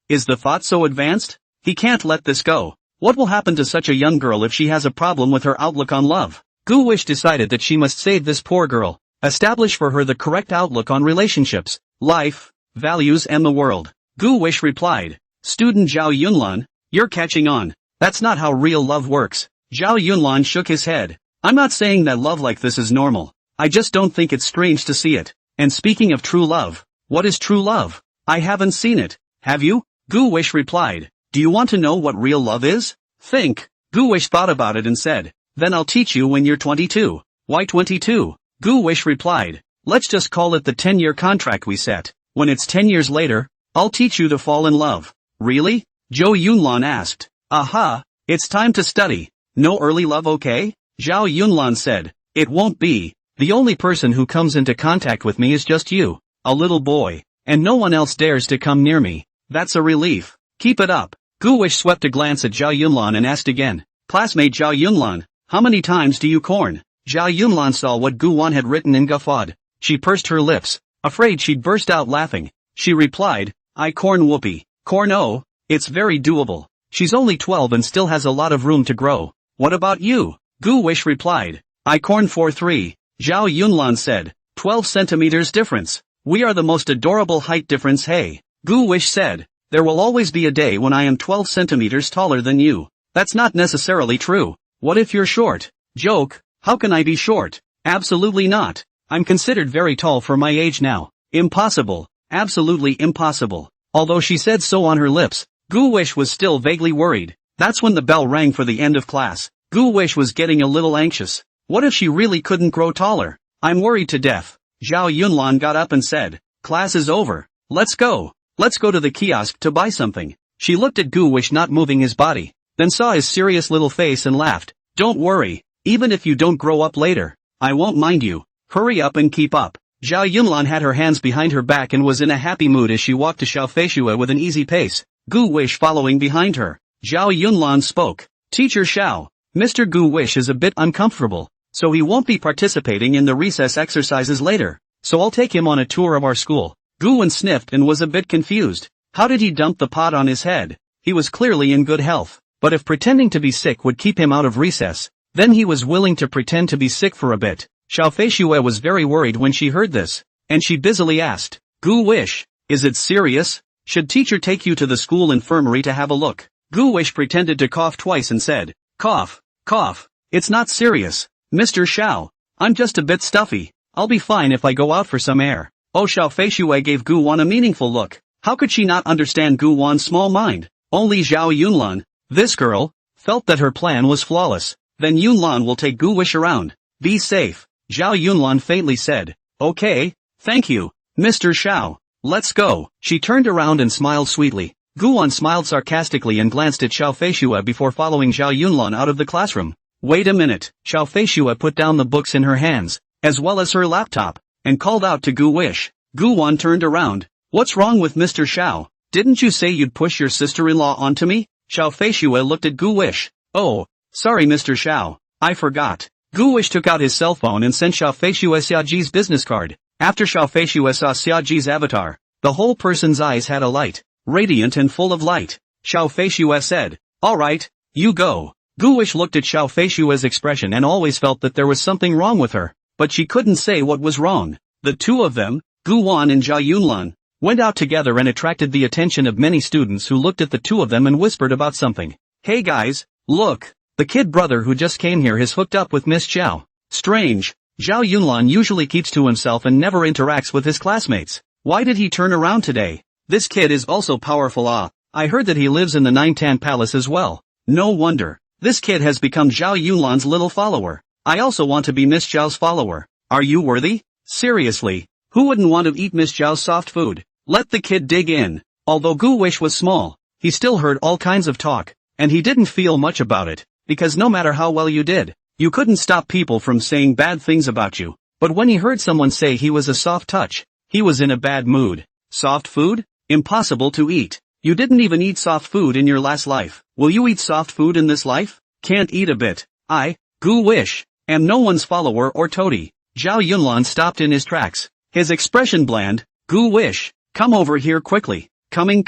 [SPEAKER 1] Is the thought so advanced? He can't let this go. What will happen to such a young girl if she has a problem with her outlook on love? Gu Wish decided that she must save this poor girl, establish for her the correct outlook on relationships, life, values and the world. Gu Wish replied, Student Zhao Yunlan, you're catching on. That's not how real love works. Zhao Yunlan shook his head. I'm not saying that love like this is normal. I just don't think it's strange to see it. And speaking of true love, what is true love? I haven't seen it. Have you? Gu Wish replied. Do you want to know what real love is? Think. Gu Wish thought about it and said, then I'll teach you when you're 22. Why 22? Gu Wish replied, let's just call it the 10-year contract we set. When it's 10 years later, I'll teach you to fall in love. Really? Zhou Yunlan asked. Aha, it's time to study. No early love, okay? Zhao Yunlan said, it won't be. The only person who comes into contact with me is just you, a little boy, and no one else dares to come near me. That's a relief. Keep it up. Gu Wish swept a glance at Zhao Yunlan and asked again, classmate Zhao Yunlan, how many times do you corn? Zhao Yunlan saw what Gu Wan had written and guffawed. She pursed her lips, afraid she'd burst out laughing. She replied, I corn whoopee. Corn oh, it's very doable. She's only 12 and still has a lot of room to grow. What about you? Gu Wish replied, I corn 4'3". Zhao Yunlan said, 12 centimeters difference. We are the most adorable height difference, hey. Gu Wish said, there will always be a day when I am 12 centimeters taller than you. That's not necessarily true. What if you're short? Joke, how can I be short? Absolutely not. I'm considered very tall for my age now. Impossible. Absolutely impossible. Although she said so on her lips, Gu Wish was still vaguely worried. That's when the bell rang for the end of class. Gu Wish was getting a little anxious. What if she really couldn't grow taller? I'm worried to death. Zhao Yunlan got up and said, class is over. Let's go. Let's go to the kiosk to buy something. She looked at Gu Wish not moving his body, then saw his serious little face and laughed. Don't worry, even if you don't grow up later, I won't mind you. Hurry up and keep up. Zhao Yunlan had her hands behind her back and was in a happy mood as she walked to Xiao Feishue with an easy pace, Gu Wish following behind her. Zhao Yunlan spoke. Teacher Xiao, Mr. Gu Wish is a bit uncomfortable, so he won't be participating in the recess exercises later, so I'll take him on a tour of our school. Gu Wan sniffed and was a bit confused. How did he dump the pot on his head? He was clearly in good health, but if pretending to be sick would keep him out of recess, then he was willing to pretend to be sick for a bit. Xiao Feishue was very worried when she heard this, and she busily asked, Gu Wish, is it serious? Should teacher take you to the school infirmary to have a look? Gu Wish pretended to cough twice and said, cough, cough, it's not serious, Mr. Xiao, I'm just a bit stuffy, I'll be fine if I go out for some air. Oh, Xiao Feishue gave Gu Wan a meaningful look. How could she not understand Gu Wan's small mind? Only Zhao Yunlan, this girl, felt that her plan was flawless. Then Yunlan will take Gu Wish around. Be safe. Zhao Yunlan faintly said. Okay, thank you, Mr. Xiao. Let's go. She turned around and smiled sweetly. Gu Wan smiled sarcastically and glanced at Xiao Feishue before following Zhao Yunlan out of the classroom. Wait a minute. Xiao Feishue put down the books in her hands, as well as her laptop, and called out to Gu Wish. Gu Wan turned around. What's wrong with Mr. Xiao? Didn't you say you'd push your sister-in-law onto me? Xiao Feishue looked at Gu Wish. Oh, sorry Mr. Xiao, I forgot. Gu Wish took out his cell phone and sent Xiao Feishue Xiaoji's business card. After Xiao Feishue saw Xiaoji's avatar, the whole person's eyes had a light, radiant and full of light. Xiao Feishue said, alright, you go. Gu Wish looked at Xiao Feishua's expression and always felt that there was something wrong with her, but she couldn't say what was wrong. The two of them, Gu Wan and Zhao Yunlan, went out together and attracted the attention of many students who looked at the two of them and whispered about something. Hey guys, look, the kid brother who just came here has hooked up with Miss Zhao. Strange, Zhao Yunlan usually keeps to himself and never interacts with his classmates. Why did he turn around today? This kid is also powerful. I heard that he lives in the Nine Tan Palace as well. No wonder. This kid has become Zhao Yunlan's little follower. I also want to be Miss Zhao's follower. Are you worthy? Seriously, who wouldn't want to eat Miss Zhao's soft food? Let the kid dig in. Although Gu Wish was small, he still heard all kinds of talk, and he didn't feel much about it, because no matter how well you did, you couldn't stop people from saying bad things about you. But when he heard someone say he was a soft touch, he was in a bad mood. Soft food? Impossible to eat. You didn't even eat soft food in your last life. Will you eat soft food in this life? Can't eat a bit. I, Gu Wish, am no one's follower or toady. Zhao Yunlan stopped in his tracks. His expression bland. Gu Wish, come over here quickly. Coming.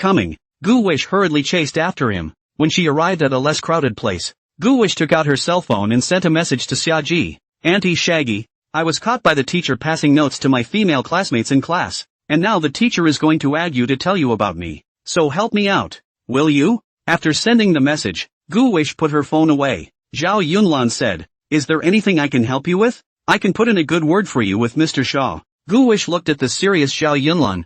[SPEAKER 1] Gu Wish hurriedly chased after him. When she arrived at a less crowded place, Gu Wish took out her cell phone and sent a message to Xiaji. Auntie Shaggy, I was caught by the teacher passing notes to my female classmates in class, and now the teacher is going to add you to tell you about me. So help me out. Will you? After sending the message, Gu Wish put her phone away. Zhao Yunlan said, is there anything I can help you with? I can put in a good word for you with Mr. Shaw. Gu Wish looked at the serious Zhao Yunlan.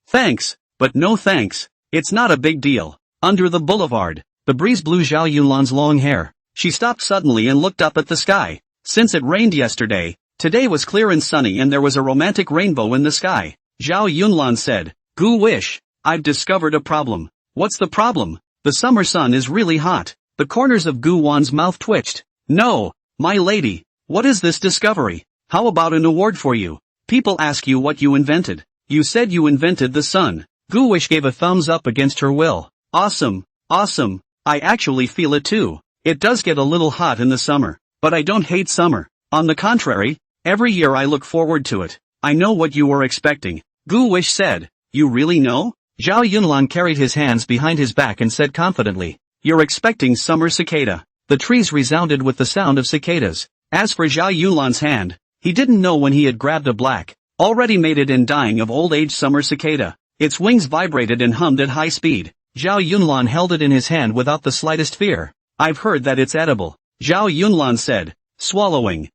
[SPEAKER 1] Thanks, but no thanks. It's not a big deal. Under the boulevard, the breeze blew Zhao Yunlan's long hair. She stopped suddenly and looked up at the sky. Since it rained yesterday, today was clear and sunny and there was a romantic rainbow in the sky. Zhao Yunlan said, Gu Wish, I've discovered a problem. What's the problem? The summer sun is really hot. The corners of Gu Wan's mouth twitched. No, my lady, what is this discovery? How about an award for you? People ask you what you invented. You said you invented the sun. Gu Wish gave a thumbs up against her will. Awesome. I actually feel it too. It does get a little hot in the summer, but I don't hate summer. On the contrary, every year I look forward to it. I know what you were expecting. Gu Wish said. You really know? Zhao Yunlan carried his hands behind his back and said confidently, you're expecting summer cicada. The trees resounded with the sound of cicadas. As for Zhao Yunlan's hand, he didn't know when he had grabbed a black, already mated and dying of old age summer cicada. Its wings vibrated and hummed at high speed. Zhao Yunlan held it in his hand without the slightest fear. I've heard that it's edible. Zhao Yunlan said, swallowing.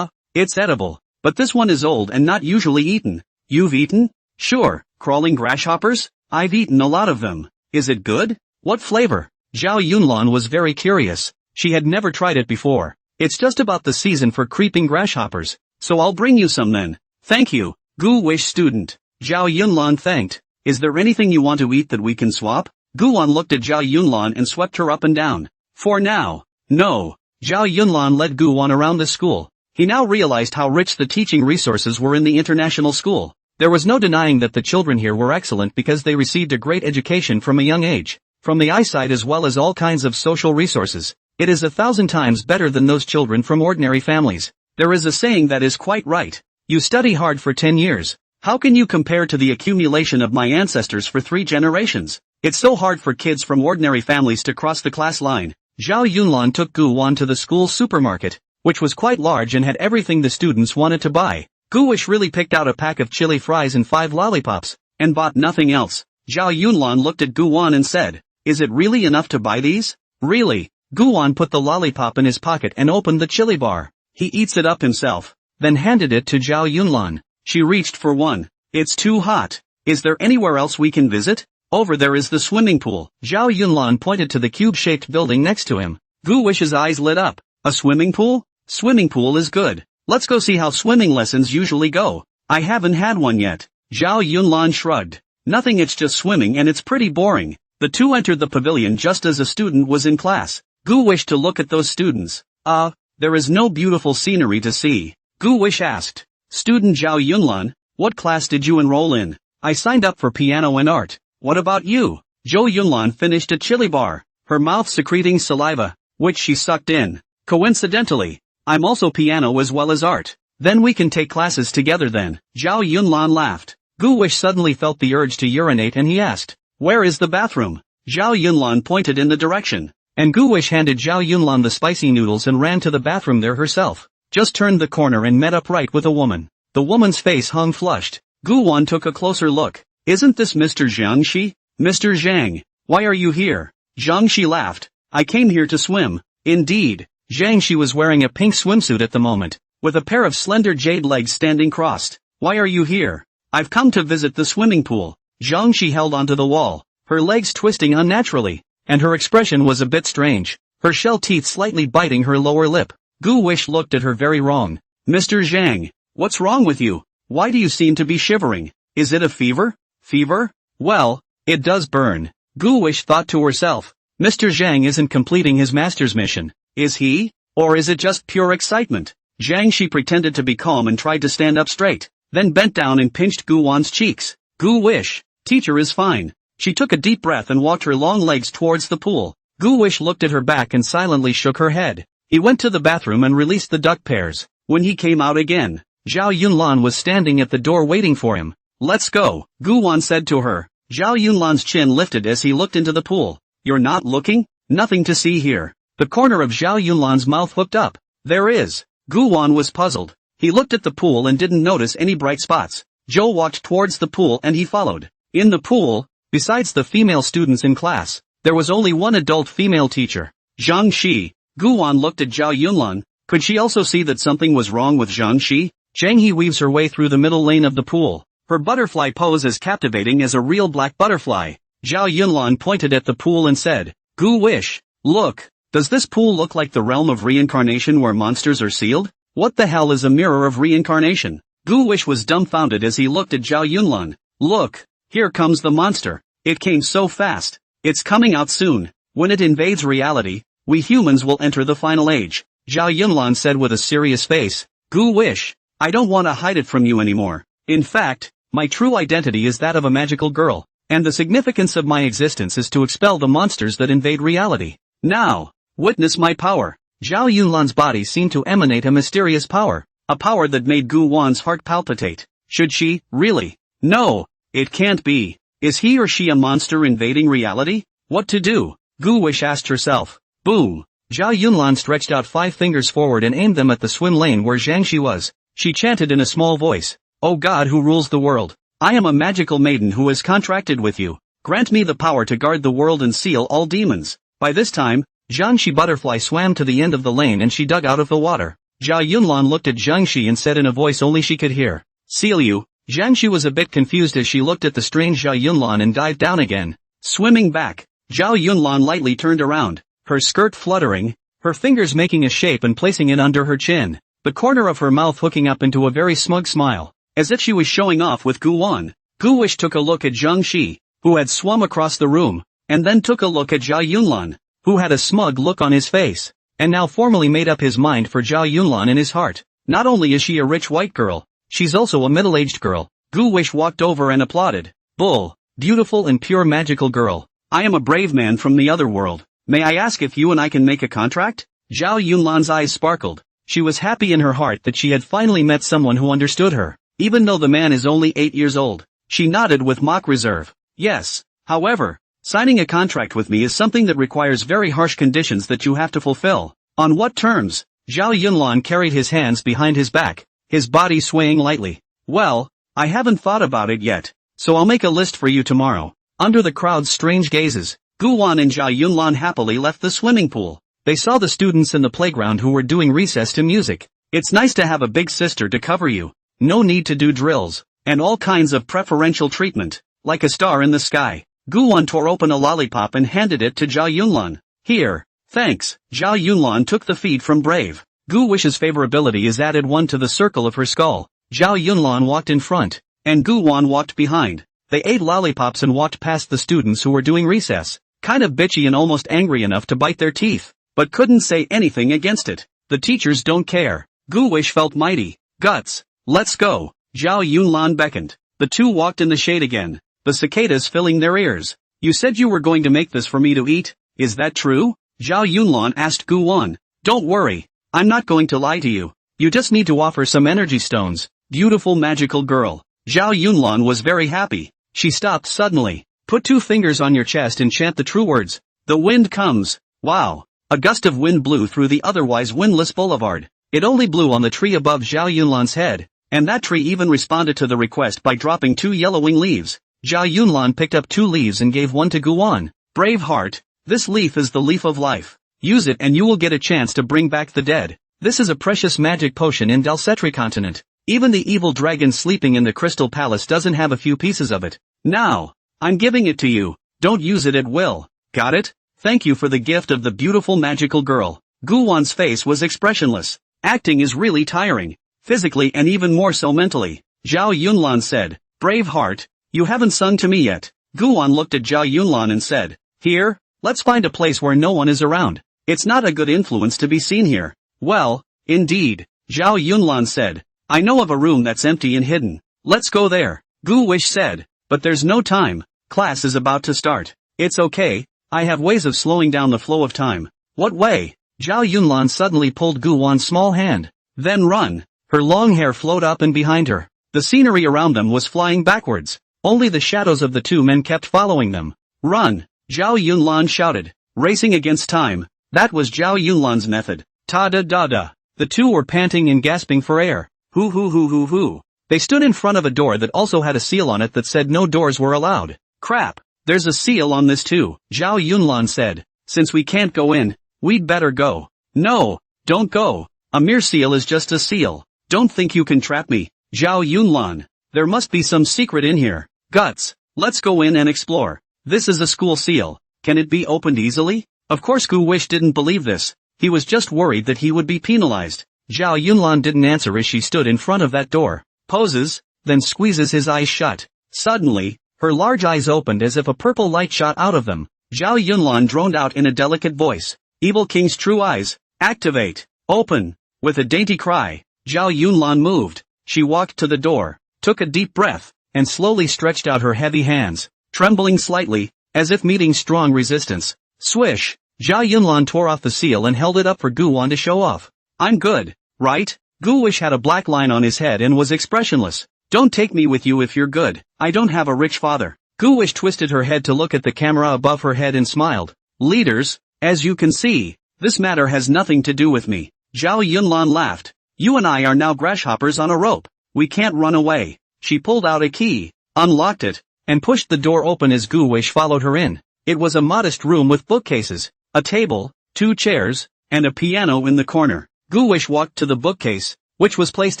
[SPEAKER 1] It's edible, but this one is old and not usually eaten. You've eaten? Sure, crawling grasshoppers? I've eaten a lot of them. Is it good? What flavor? Zhao Yunlan was very curious. She had never tried it before. It's just about the season for creeping grasshoppers, so I'll bring you some then. Thank you, Gu Wish student. Zhao Yunlan thanked. Is there anything you want to eat that we can swap? Gu Wan looked at Zhao Yunlan and swept her up and down. For now, no. Zhao Yunlan led Gu Wan around the school. He now realized how rich the teaching resources were in the international school. There was no denying that the children here were excellent because they received a great education from a young age. From the eyesight as well as all kinds of social resources. It is 1,000 times better than those children from ordinary families. There is a saying that is quite right. You study hard for 10 years. How can you compare to the accumulation of my ancestors for 3 generations? It's so hard for kids from ordinary families to cross the class line. Zhao Yunlan took Gu Wan to the school supermarket, which was quite large and had everything the students wanted to buy. Gu Wish really picked out a pack of chili fries and 5 lollipops, and bought nothing else. Zhao Yunlan looked at Gu Wan and said, is it really enough to buy these? Really? Gu Wan put the lollipop in his pocket and opened the chili bar. He eats it up himself, then handed it to Zhao Yunlan. She reached for one. It's too hot. Is there anywhere else we can visit? Over there is the swimming pool. Zhao Yunlan pointed to the cube-shaped building next to him. Gu Wish's eyes lit up. A swimming pool? Swimming pool is good. Let's go see how swimming lessons usually go. I haven't had one yet. Zhao Yunlan shrugged. Nothing, it's just swimming and it's pretty boring. The two entered the pavilion just as a student was in class. Gu wished to look at those students. There is no beautiful scenery to see. Gu Wish asked. Student Zhao Yunlan, what class did you enroll in? I signed up for piano and art. What about you? Zhou Yunlan finished a chili bar, her mouth secreting saliva, which she sucked in. Coincidentally, I'm also piano as well as art. Then we can take classes together then. Zhao Yunlan laughed. Gu Wish suddenly felt the urge to urinate and he asked, where is the bathroom? Zhao Yunlan pointed in the direction, and Gu Wish handed Zhao Yunlan the spicy noodles and ran to the bathroom there herself. Just turned the corner and met up right with a woman. The woman's face hung flushed. Gu Wan took a closer look. Isn't this Mr. Zhang Shi? Mr. Zhang, why are you here? Zhang Shi laughed. I came here to swim. Indeed. Zhang Shi was wearing a pink swimsuit at the moment, with a pair of slender jade legs standing crossed. Why are you here? I've come to visit the swimming pool. Zhang Shi held onto the wall, her legs twisting unnaturally, and her expression was a bit strange, her shell teeth slightly biting her lower lip. Gu Wish looked at her very wrong. Mr. Zhang, what's wrong with you? Why do you seem to be shivering? Is it a fever? Fever? Well, it does burn. Gu Wish thought to herself. Mr. Zhang isn't completing his master's mission, is he? Or is it just pure excitement? Zhang Shi pretended to be calm and tried to stand up straight, then bent down and pinched Gu Wan's cheeks. Gu Wish, teacher is fine. She took a deep breath and walked her long legs towards the pool. Gu Wish looked at her back and silently shook her head. He went to the bathroom and released the duck pairs. When he came out again, Zhao Yunlan was standing at the door waiting for him. Let's go, Gu Wan said to her. Zhao Yunlan's chin lifted as he looked into the pool. You're not looking? Nothing to see here. The corner of Zhao Yunlan's mouth hooked up. There is. Gu Wan was puzzled. He looked at the pool and didn't notice any bright spots. Zhou walked towards the pool and he followed. In the pool, besides the female students in class, there was only one adult female teacher, Zhang Shi. Gu Wan looked at Zhao Yunlan. Could she also see that something was wrong with Zhang Shi? Zhang He weaves her way through the middle lane of the pool, her butterfly pose as captivating as a real black butterfly. Zhao Yunlan pointed at the pool and said, Gu Wish, look, does this pool look like the realm of reincarnation where monsters are sealed? What the hell is a mirror of reincarnation? Gu Wish was dumbfounded as he looked at Zhao Yunlan. Look, here comes the monster. It came so fast. It's coming out soon. When it invades reality, we humans will enter the final age. Zhao Yunlan said with a serious face. Gu Wish, I don't want to hide it from you anymore. In fact, my true identity is that of a magical girl, and the significance of my existence is to expel the monsters that invade reality. Now, witness my power. Zhao Yunlan's body seemed to emanate a mysterious power, a power that made Gu Wan's heart palpitate. Should she, really? No, it can't be. Is he or she a monster invading reality? What to do? Gu Wish asked herself. Boom. Zhao Yunlan stretched out 5 fingers forward and aimed them at the swim lane where Zhang Shi was. She chanted in a small voice. O God who rules the world, I am a magical maiden who has contracted with you. Grant me the power to guard the world and seal all demons. By this time, Zhang Shi butterfly swam to the end of the lane and she dug out of the water. Zhao Yunlan looked at Zhang Shi and said in a voice only she could hear. Seal you. Zhang Shi was a bit confused as she looked at the strange Zhao Yunlan and dived down again. Swimming back, Zhao Yunlan lightly turned around, her skirt fluttering, her fingers making a shape and placing it under her chin, the corner of her mouth hooking up into a very smug smile, as if she was showing off with Gu Wan. Gu Wish took a look at Zhang Shi, who had swum across the room, and then took a look at Zhao Yunlan, who had a smug look on his face, and now formally made up his mind for Zhao Yunlan in his heart. Not only is she a rich white girl, she's also a middle-aged girl. Gu Wish walked over and applauded. Bull, beautiful and pure magical girl. I am a brave man from the other world. May I ask if you and I can make a contract? Zhao Yunlan's eyes sparkled. She was happy in her heart that she had finally met someone who understood her, even though the man is only 8 years old. She nodded with mock reserve. Yes. However, signing a contract with me is something that requires very harsh conditions that you have to fulfill. On what terms? Zhao Yunlan carried his hands behind his back, his body swaying lightly. Well, I haven't thought about it yet, so I'll make a list for you tomorrow. Under the crowd's strange gazes, Gu Wan and Zhao Yunlan happily left the swimming pool. They saw the students in the playground who were doing recess to music. It's nice to have a big sister to cover you. No need to do drills, and all kinds of preferential treatment, like a star in the sky. Gu Wan tore open a lollipop and handed it to Zhao Yunlan. Here, thanks. Zhao Yunlan took the feed from Brave. Gu Wish's favorability is added 1 to the circle of her skull. Zhao Yunlan walked in front, and Gu Wan walked behind. They ate lollipops and walked past the students who were doing recess, kind of bitchy and almost angry enough to bite their teeth, but couldn't say anything against it. The teachers don't care. Gu Wish felt mighty. Guts. Let's go. Zhao Yunlan beckoned. The two walked in the shade again, the cicadas filling their ears. You said you were going to make this for me to eat, is that true? Zhao Yunlan asked Gu Wan. Don't worry, I'm not going to lie to you. You just need to offer some energy stones. Beautiful magical girl. Zhao Yunlan was very happy. She stopped suddenly. Put 2 fingers on your chest and chant the true words. The wind comes. Wow. A gust of wind blew through the otherwise windless boulevard. It only blew on the tree above Zhao Yunlan's head, and that tree even responded to the request by dropping 2 yellowing leaves. Zhao Yunlan picked up 2 leaves and gave one to Guan. Brave heart, this leaf is the leaf of life. Use it and you will get a chance to bring back the dead. This is a precious magic potion in Delcetri continent. Even the evil dragon sleeping in the Crystal Palace doesn't have a few pieces of it. Now, I'm giving it to you. Don't use it at will. Got it? Thank you for the gift of the beautiful magical girl. Guwan's face was expressionless. Acting is really tiring. Physically and even more so mentally. Zhao Yunlan said, brave heart, you haven't sung to me yet. Guwan looked at Zhao Yunlan and said, here, let's find a place where no one is around. It's not a good influence to be seen here. Well, indeed, Zhao Yunlan said, I know of a room that's empty and hidden. Let's go there. Gu Wish said, but there's no time. Class is about to start. It's okay, I have ways of slowing down the flow of time. What way? Zhao Yunlan suddenly pulled Guwan's small hand. Then run. Her long hair flowed up and behind her. The scenery around them was flying backwards. Only the shadows of the 2 men kept following them. Run! Zhao Yunlan shouted, racing against time. That was Zhao Yunlan's method. Ta-da-da-da. The 2 were panting and gasping for air. Hoo-hoo-hoo-hoo-hoo. They stood in front of a door that also had a seal on it that said no doors were allowed. Crap. There's a seal on this too, Zhao Yunlan said. Since we can't go in, we'd better go. No, don't go. A mere seal is just a seal. Don't think you can trap me, Zhao Yunlan. There must be some secret in here. Guts. Let's go in and explore. This is a school seal. Can it be opened easily? Of course Gu Wish didn't believe this. He was just worried that he would be penalized. Zhao Yunlan didn't answer as she stood in front of that door. Poses, then squeezes his eyes shut. Suddenly, her large eyes opened as if a purple light shot out of them. Zhao Yunlan droned out in a delicate voice. Evil King's true eyes. Activate. Open. With a dainty cry, Zhao Yunlan moved. She walked to the door, took a deep breath, and slowly stretched out her heavy hands, trembling slightly, as if meeting strong resistance. Swish! Zhao Yunlan tore off the seal and held it up for Guwan to show off. I'm good, right? Gu Wish had a black line on his head and was expressionless. Don't take me with you if you're good. I don't have a rich father. Gu Wish twisted her head to look at the camera above her head and smiled. Leaders, as you can see, this matter has nothing to do with me. Zhao Yunlan laughed. You and I are now grasshoppers on a rope. We can't run away. She pulled out a key, unlocked it, and pushed the door open as Gu Wish followed her in. It was a modest room with bookcases, a table, 2 chairs, and a piano in the corner. Gu Wish walked to the bookcase, which was placed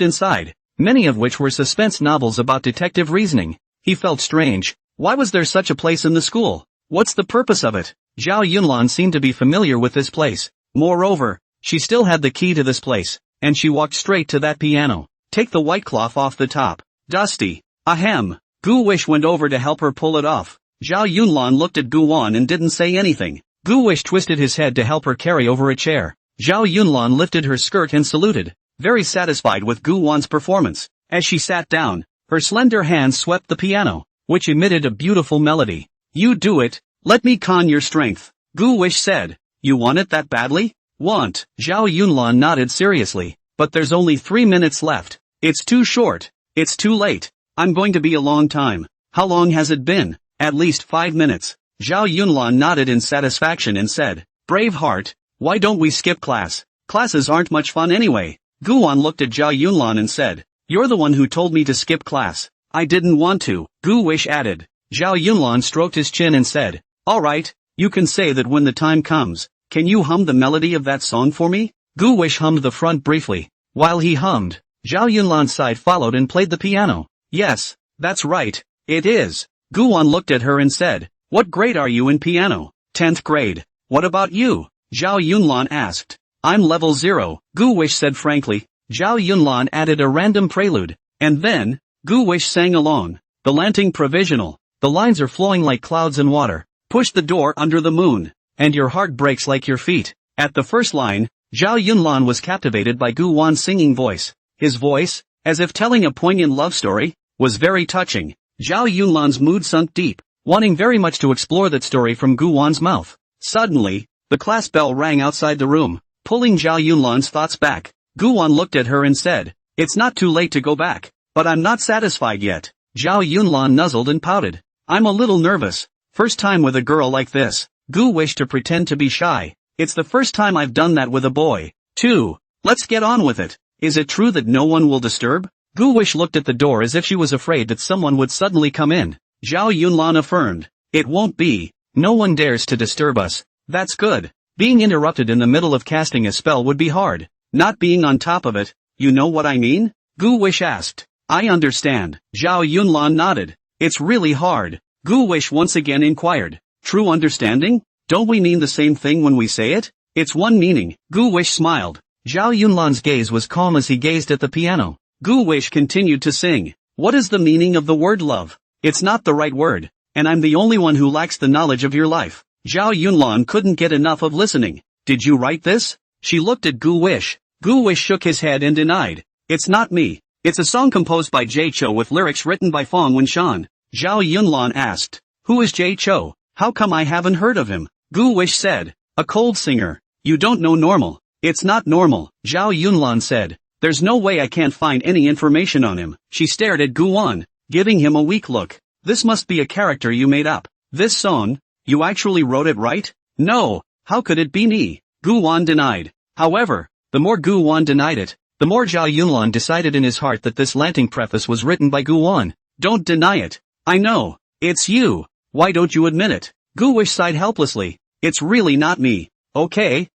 [SPEAKER 1] inside, many of which were suspense novels about detective reasoning. He felt strange. Why was there such a place in the school? What's the purpose of it? Zhao Yunlan seemed to be familiar with this place. Moreover, she still had the key to this place, and she walked straight to that piano. Take the white cloth off the top. Dusty. Ahem. Gu Wish went over to help her pull it off. Zhao Yunlan looked at Guwan and didn't say anything. Gu Wish twisted his head to help her carry over a chair. Zhao Yunlan lifted her skirt and saluted, very satisfied with Guwan's performance. As she sat down, her slender hands swept the piano, which emitted a beautiful melody. You do it, let me con your strength. Gu Wish said. You want it that badly? Want. Zhao Yunlan nodded seriously. But there's only 3 minutes left. It's too short. It's too late. I'm going to be a long time. How long has it been? At least 5 minutes. Zhao Yunlan nodded in satisfaction and said, brave heart, why don't we skip class? Classes aren't much fun anyway. Guwan looked at Zhao Yunlan and said, you're the one who told me to skip class. I didn't want to. Gu Wish added. Zhao Yunlan stroked his chin and said, alright, you can say that when the time comes. Can you hum the melody of that song for me? Gu Wish hummed the front briefly. While he hummed, Zhao Yunlan's side followed and played the piano. Yes, that's right, it is. Guwan looked at her and said, what grade are you in piano? 10th grade. What about you? Zhao Yunlan asked. I'm level 0, Gu Wish said frankly. Zhao Yunlan added a random prelude, and then, Gu Wish sang along. The Lanting Provisional. The lines are flowing like clouds in water. Push the door under the moon, and your heart breaks like your feet. At the first line, Zhao Yunlan was captivated by Guwan's singing voice. His voice, as if telling a poignant love story, was very touching. Zhao Yunlan's mood sunk deep, wanting very much to explore that story from Guwan's mouth. Suddenly, the class bell rang outside the room, pulling Zhao Yunlan's thoughts back. Guwan looked at her and said, it's not too late to go back, but I'm not satisfied yet. Zhao Yunlan nuzzled and pouted. I'm a little nervous. First time with a girl like this. Gu wished to pretend to be shy. It's the first time I've done that with a boy, too. Let's get on with it. Is it true that no one will disturb? Gu Wish looked at the door as if she was afraid that someone would suddenly come in. Zhao Yunlan affirmed. It won't be. No one dares to disturb us. That's good. Being interrupted in the middle of casting a spell would be hard. Not being on top of it, you know what I mean? Gu Wish asked. I understand. Zhao Yunlan nodded. It's really hard. Gu Wish once again inquired. True understanding? Don't we mean the same thing when we say it? It's one meaning. Gu Wish smiled. Zhao Yunlan's gaze was calm as he gazed at the piano. Gu Wish continued to sing. What is the meaning of the word love? It's not the right word, and I'm the only one who lacks the knowledge of your life. Zhao Yunlan couldn't get enough of listening. Did you write this? She looked at Gu Wish. Gu Wish shook his head and denied. It's not me. It's a song composed by Jay Cho with lyrics written by Fong Wenshan. Zhao Yunlan asked. Who is Jay Cho? How come I haven't heard of him? Gu Wish said. A cold singer. You don't know normal. It's not normal, Zhao Yunlan said. There's no way I can't find any information on him. She stared at Gu Wan, giving him a weak look. This must be a character you made up. This song? You actually wrote it, right? No, how could it be me? Gu Wan denied. However, the more Gu Wan denied it, the more Zhao Yunlan decided in his heart that this lanting preface was written by Gu Wan. Don't deny it. I know. It's you. Why don't you admit it? Gu Wish sighed helplessly. It's really not me. Okay.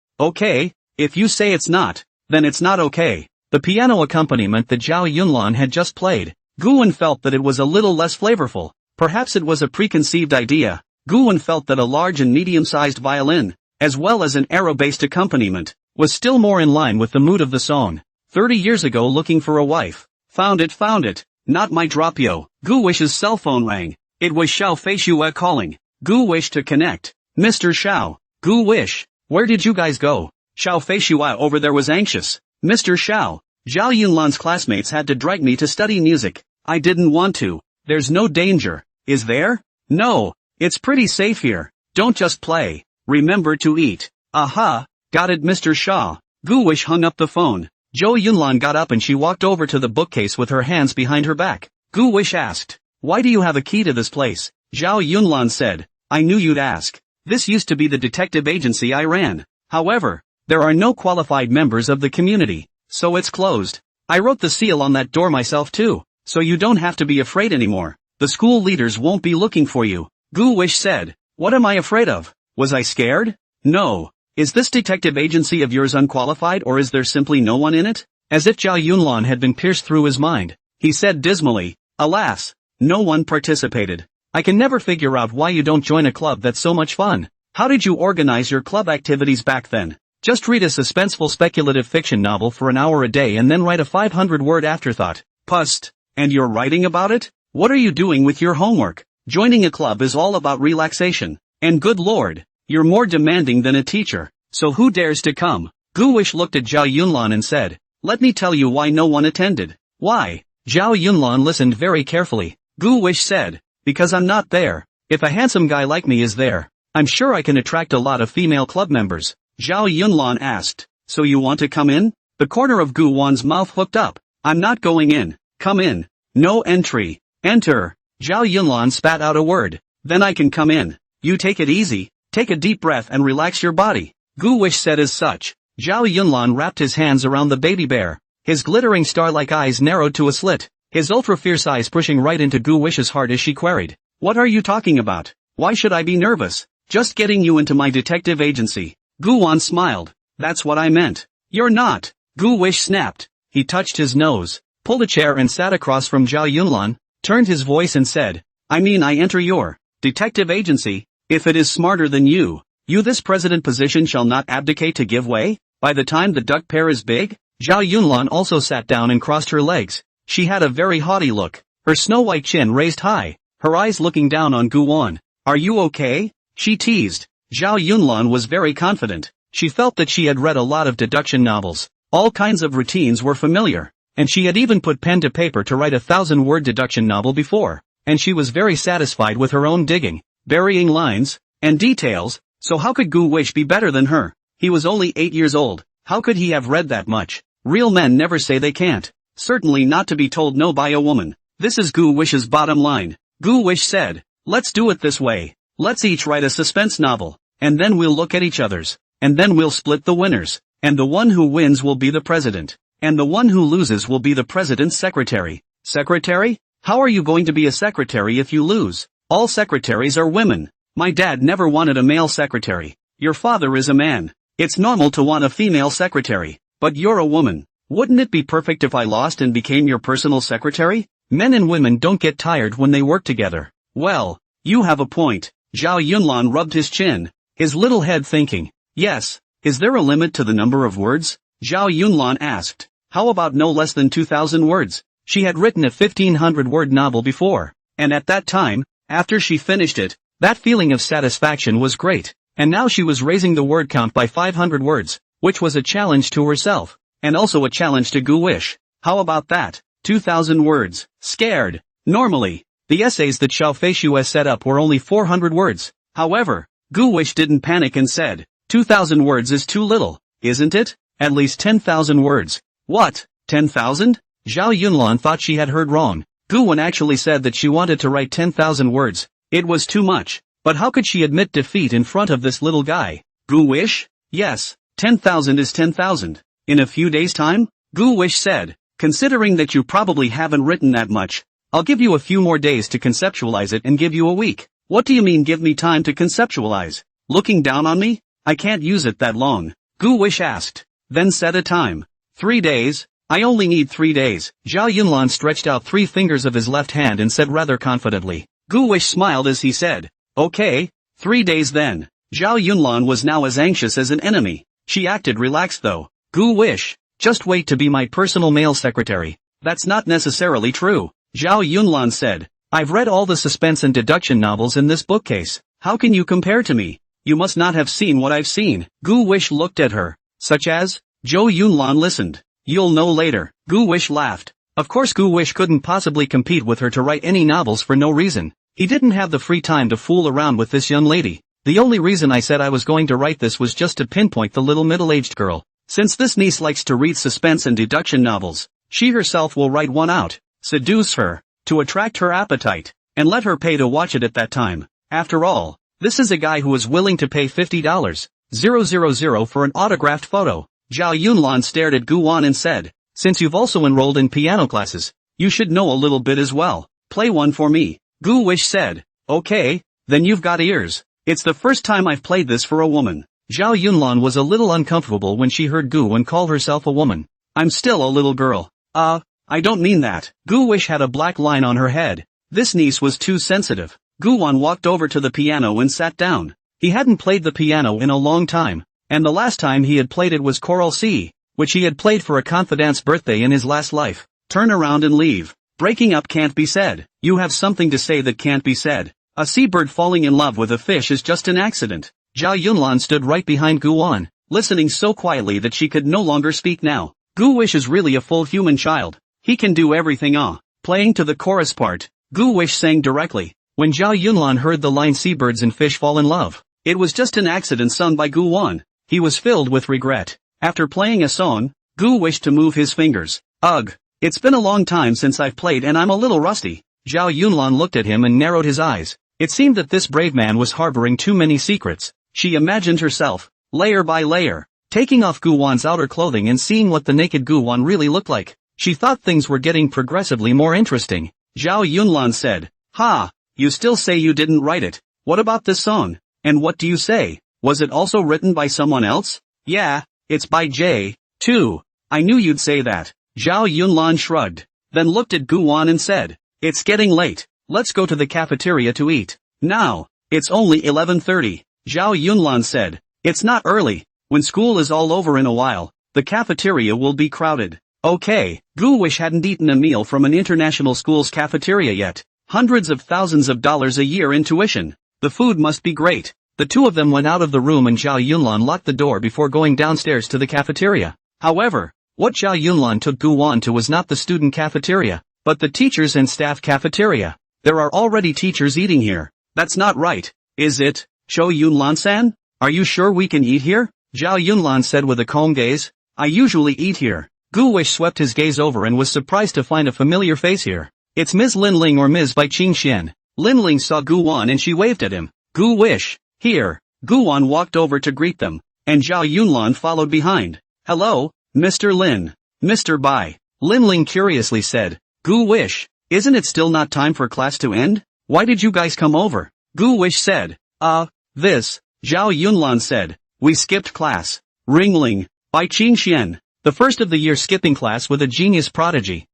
[SPEAKER 1] If you say it's not, then it's not okay. The piano accompaniment that Zhao Yunlan had just played, Gu Wan felt that it was a little less flavorful. Perhaps it was a preconceived idea. Gu Wan felt that a large and medium-sized violin, as well as an arrow-based accompaniment, was still more in line with the mood of the song. 30 years ago looking for a wife. Found it. Not my dropio. Gu Wish's cell phone rang. It was Xiao Feishua calling. Gu Wish to connect. Mr. Xiao. Gu Wish. Where did you guys go? Xiao Feishua over there was anxious. Mr. Xiao. Zhao Yunlan's classmates had to drag me to study music. I didn't want to. There's no danger. Is there? No. It's pretty safe here. Don't just play. Remember to eat. Aha. Got it, Mr. Xiao. Gu Wish hung up the phone. Zhao Yunlan got up and she walked over to the bookcase with her hands behind her back. Gu Wish asked. Why do you have a key to this place? Zhao Yunlan said. I knew you'd ask. This used to be the detective agency I ran. However, there are no qualified members of the community, so it's closed. I wrote the seal on that door myself too, so you don't have to be afraid anymore. The school leaders won't be looking for you. Gu Wish said. What am I afraid of? Was I scared? No. Is this detective agency of yours unqualified or is there simply no one in it? As if Zhao Yunlan had been pierced through his mind, he said dismally, alas, no one participated. I can never figure out why you don't join a club that's so much fun. How did you organize your club activities back then? Just read a suspenseful speculative fiction novel for an hour a day and then write a 500-word afterthought. Pust. And you're writing about it? What are you doing with your homework? Joining a club is all about relaxation. And good lord, you're more demanding than a teacher. So who dares to come? Gu Wish looked at Zhao Yunlan and said, let me tell you why no one attended. Why? Zhao Yunlan listened very carefully. Gu Wish said, because I'm not there. If a handsome guy like me is there, I'm sure I can attract a lot of female club members. Zhao Yunlan asked, so you want to come in? The corner of Gu Wan's mouth hooked up. I'm not going in. Come in. No entry. Enter. Zhao Yunlan spat out a word. Then I can come in. You take it easy. Take a deep breath and relax your body. Gu Wish said as such. Zhao Yunlan wrapped his hands around the baby bear. His glittering star-like eyes narrowed to a slit. His ultra-fierce eyes pushing right into Gu Wish's heart as she queried. What are you talking about? Why should I be nervous? Just getting you into my detective agency. Gu Wan smiled. That's what I meant. You're not. Gu Wish snapped. He touched his nose, pulled a chair and sat across from Zhao Yunlan, turned his voice and said, I mean I enter your detective agency, if it is smarter than you this president position shall not abdicate to give way, by the time the duck pair is big? Zhao Yunlan also sat down and crossed her legs. She had a very haughty look, her snow-white chin raised high, her eyes looking down on Gu Wan. Are you okay? She teased. Zhao Yunlan was very confident. She felt that she had read a lot of deduction novels. All kinds of routines were familiar, and she had even put pen to paper to write a 1,000-word deduction novel before, and she was very satisfied with her own digging, burying lines, and details, so how could Gu Wish be better than her? He was only 8 years old, how could he have read that much? Real men never say they can't. Certainly not to be told no by a woman. This is Gu Wish's bottom line. Gu Wish said, let's do it this way. Let's each write a suspense novel, and then we'll look at each other's, and then we'll split the winners, and the one who wins will be the president, and the one who loses will be the president's secretary. Secretary? How are you going to be a secretary if you lose? All secretaries are women. My dad never wanted a male secretary. Your father is a man. It's normal to want a female secretary, but you're a woman. Wouldn't it be perfect if I lost and became your personal secretary? Men and women don't get tired when they work together. Well, you have a point. Zhao Yunlan rubbed his chin, his little head thinking. Yes, is there a limit to the number of words? Zhao Yunlan asked. How about no less than 2,000 words? She had written a 1,500-word novel before, and at that time, after she finished it, that feeling of satisfaction was great, and now she was raising the word count by 500 words, which was a challenge to herself, and also a challenge to Gu Wish. How about that? 2,000 words. Scared. Normally, the essays that Xiao Feishu has set up were only 400 words. However, Gu Wish didn't panic and said, 2,000 words is too little, isn't it? At least 10,000 words. What? 10,000? Zhao Yunlan thought she had heard wrong. Gu Wen actually said that she wanted to write 10,000 words. It was too much. But how could she admit defeat in front of this little guy? Gu Wish? Yes, 10,000 is 10,000. In a few days' time? Gu Wish said. Considering that you probably haven't written that much, I'll give you a few more days to conceptualize it and give you a week. What do you mean give me time to conceptualize? Looking down on me? I can't use it that long. Gu Wish asked. Then set a time. 3 days? I only need 3 days. Zhao Yunlan stretched out 3 fingers of his left hand and said rather confidently. Gu Wish smiled as he said, okay, 3 days then. Zhao Yunlan was now as anxious as an enemy. She acted relaxed though. Gu Wish, just wait to be my personal male secretary. That's not necessarily true. Zhao Yunlan said, I've read all the suspense and deduction novels in this bookcase. How can you compare to me? You must not have seen what I've seen. Gu Wish looked at her. Such as? Zhou Yunlan listened. You'll know later. Gu Wish laughed. Of course Gu Wish couldn't possibly compete with her to write any novels for no reason. He didn't have the free time to fool around with this young lady. The only reason I said I was going to write this was just to pinpoint the little middle-aged girl. Since this niece likes to read suspense and deduction novels, she herself will write one out, seduce her, to attract her appetite, and let her pay to watch it at that time. After all, this is a guy who is willing to pay $50,000 for an autographed photo. Zhao Yunlan stared at Gu Wan and said, since you've also enrolled in piano classes, you should know a little bit as well. Play one for me. Gu Wish said, okay, then you've got ears. It's the first time I've played this for a woman. Zhao Yunlan was a little uncomfortable when she heard Gu Wan call herself a woman. I'm still a little girl. I don't mean that. Gu Wish had a black line on her head. This niece was too sensitive. Gu Wan walked over to the piano and sat down. He hadn't played the piano in a long time, and the last time he had played it was Choral C, which he had played for a confidante's birthday in his last life. Turn around and leave. Breaking up can't be said. You have something to say that can't be said. A seabird falling in love with a fish is just an accident. Zhao Yunlan stood right behind Gu Wan, listening so quietly that she could no longer speak now. Gu Wish is really a full human child. He can do everything. Playing to the chorus part, Gu Wish sang directly. When Zhao Yunlan heard the line seabirds and fish fall in love, it was just an accident sung by Gu Wan. He was filled with regret. After playing a song, Gu wished to move his fingers. Ugh, it's been a long time since I've played and I'm a little rusty. Zhao Yunlan looked at him and narrowed his eyes. It seemed that this brave man was harboring too many secrets. She imagined herself, layer by layer, taking off Gu Wan's outer clothing and seeing what the naked Gu Wan really looked like. She thought things were getting progressively more interesting. Zhao Yunlan said, ha, you still say you didn't write it. What about this song? And what do you say? Was it also written by someone else? Yeah, it's by J. too. I knew you'd say that. Zhao Yunlan shrugged, then looked at Gu Wan and said, it's getting late. Let's go to the cafeteria to eat. Now, it's only 11:30. Zhao Yunlan said, it's not early. When school is all over in a while, the cafeteria will be crowded. Okay, Gu Wish hadn't eaten a meal from an international school's cafeteria yet. Hundreds of thousands of dollars a year in tuition. The food must be great. The two of them went out of the room and Zhao Yunlan locked the door before going downstairs to the cafeteria. However, what Zhao Yunlan took Gu Wan to was not the student cafeteria, but the teachers and staff cafeteria. There are already teachers eating here. That's not right, is it? Zhou Yunlan-san? Are you sure we can eat here? Zhao Yunlan said with a calm gaze. I usually eat here. Gu Wish swept his gaze over and was surprised to find a familiar face here. It's Ms. Lin Ling or Ms. Bai Qing Xian. Lin Ling saw Gu Wan and she waved at him. Gu Wish, here. Gu Wan walked over to greet them. and Zhao Yunlan followed behind. "Hello, Mr. Lin." "Mr. Bai." Lin Ling curiously said. "Gu Wish, isn't it still not time for class to end? Why did you guys come over?" Gu Wish said. This," Zhao Yunlan said. "We skipped class." Ringling, by Qing Xian, the first of the year skipping class with a genius prodigy.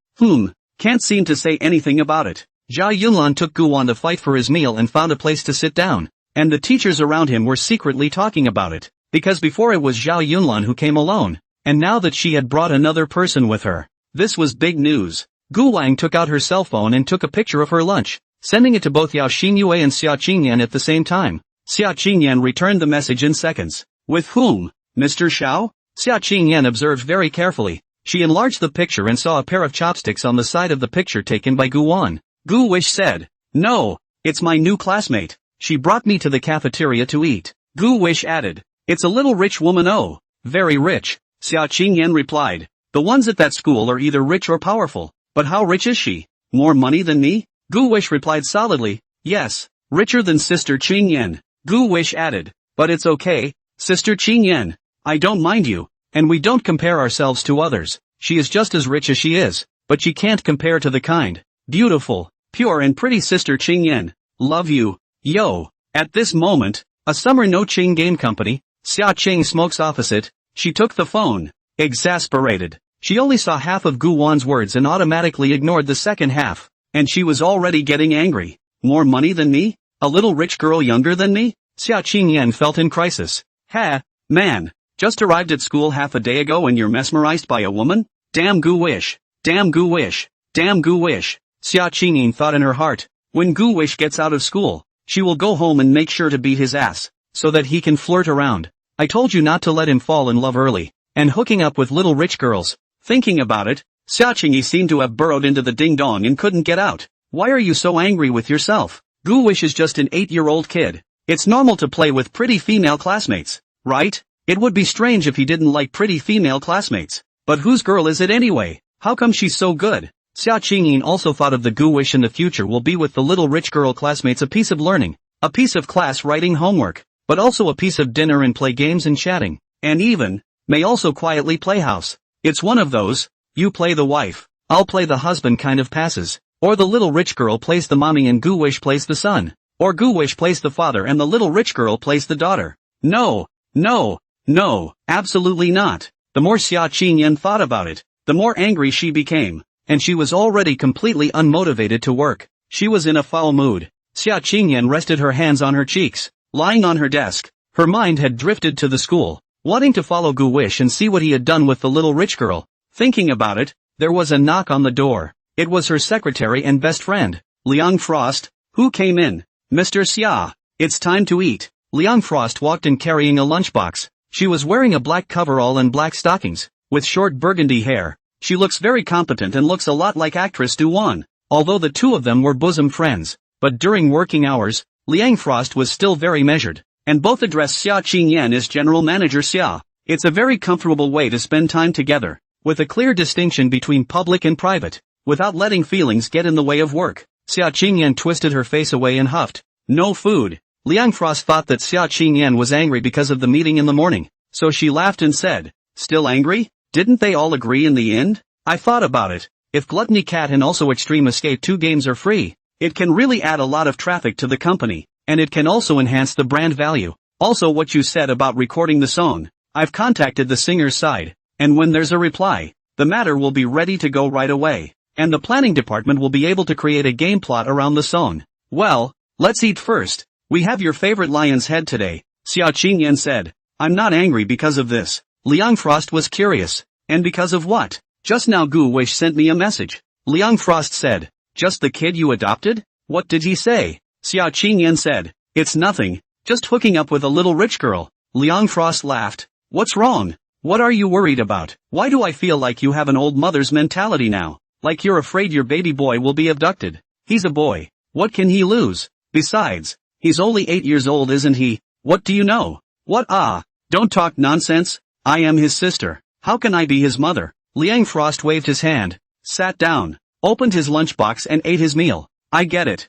[SPEAKER 1] Can't seem to say anything about it. Zhao Yunlan took Guan to fight for his meal and found a place to sit down, and the teachers around him were secretly talking about it, because before it was Zhao Yunlan who came alone, and now that she had brought another person with her, this was big news. Gu Wang took out her cell phone and took a picture of her lunch, sending it to both Yao Xingyue and Xia Qingyan at the same time. Xia Qingyan returned the message in seconds. "With whom, Mr. Xiao?" Xia Qingyan observed very carefully. She enlarged the picture and saw a pair of chopsticks on the side of the picture taken by Guan. Gu Wish said. "No, it's my new classmate. She brought me to the cafeteria to eat." Gu Wish added. "It's a little rich woman." "Oh, very rich," Xia Qingyan replied. "The ones at that school are either rich or powerful. But how rich is she? More money than me?" Gu Wish replied solidly. "Yes, richer than Sister Qingyan." Gu Wish added. "But it's okay, Sister Qingyan. I don't mind you, and we don't compare ourselves to others. She is just as rich as she is, but she can't compare to the kind, beautiful, pure and pretty Sister Qingyan. Love you, yo." At this moment, a summer no Qing game company, Xia Qing smokes opposite. She took the phone. Exasperated, she only saw half of Gu Wan's words and automatically ignored the second half, and she was already getting angry. "More money than me? A little rich girl younger than me?" Xia Qingyan felt in crisis. "Ha, man, just arrived at school half a day ago and you're mesmerized by a woman? Damn Gu Wish, damn Gu Wish, damn Gu Wish." Xia Qingyan thought in her heart, when Gu Wish gets out of school, she will go home and make sure to beat his ass, so that he can flirt around. I told you not to let him fall in love early, and hooking up with little rich girls. Thinking about it, Xia Qingyi seemed to have burrowed into the ding-dong and couldn't get out. "Why are you so angry with yourself? Gu Wish is just an 8-year-old kid. It's normal to play with pretty female classmates, right? It would be strange if he didn't like pretty female classmates. But whose girl is it anyway? How come she's so good?" Xia Qingyin also thought of the Gu Wish in the future will be with the little rich girl classmates, a piece of learning, a piece of class writing homework, but also a piece of dinner and play games and chatting, and even, may also quietly play house. It's one of those, you play the wife, I'll play the husband kind of passes, or the little rich girl plays the mommy and Gu Wish plays the son, or Gu Wish plays the father and the little rich girl plays the daughter. No, no, no, absolutely not. The more Xia Qingyan thought about it, the more angry she became, and she was already completely unmotivated to work. She was in a foul mood. Xia Qingyan rested her hands on her cheeks, lying on her desk. Her mind had drifted to the school, wanting to follow Gu Wish and see what he had done with the little rich girl. Thinking about it, there was a knock on the door. It was her secretary and best friend, Liang Frost, who came in. "Mr. Xia, it's time to eat." Liang Frost walked in carrying a lunchbox. She was wearing a black coverall and black stockings, with short burgundy hair. She looks very competent and looks a lot like actress Du Wan, although the two of them were bosom friends. But during working hours, Liang Frost was still very measured, and both addressed Xia Qingyan as General Manager Xia. It's a very comfortable way to spend time together, with a clear distinction between public and private, without letting feelings get in the way of work. Xia Qingyan twisted her face away and huffed. "No food." Liang Frost thought that Xia Qingyan was angry because of the meeting in the morning, so she laughed and said, "Still angry? Didn't they all agree in the end? I thought about it. If Gluttony Cat and also Extreme Escape 2 games are free, it can really add a lot of traffic to the company, and it can also enhance the brand value. Also what you said about recording the song, I've contacted the singer's side, and when there's a reply, the matter will be ready to go right away, and the planning department will be able to create a game plot around the song. Well, let's eat first. We have your favorite lion's head today," Xia Qingyan said. "I'm not angry because of this." Liang Frost was curious. "And because of what?" "Just now Gu Wish sent me a message." Liang Frost said. "Just the kid you adopted? What did he say?" Xia Qingyan said. "It's nothing, just hooking up with a little rich girl." Liang Frost laughed. "What's wrong? What are you worried about? Why do I feel like you have an old mother's mentality now? Like you're afraid your baby boy will be abducted. He's a boy. What can he lose? Besides, he's only 8 years old, isn't he? What do you know? What? Don't talk nonsense. I am his sister. How can I be his mother?" Liang Frost waved his hand, sat down, opened his lunchbox and ate his meal. I get it.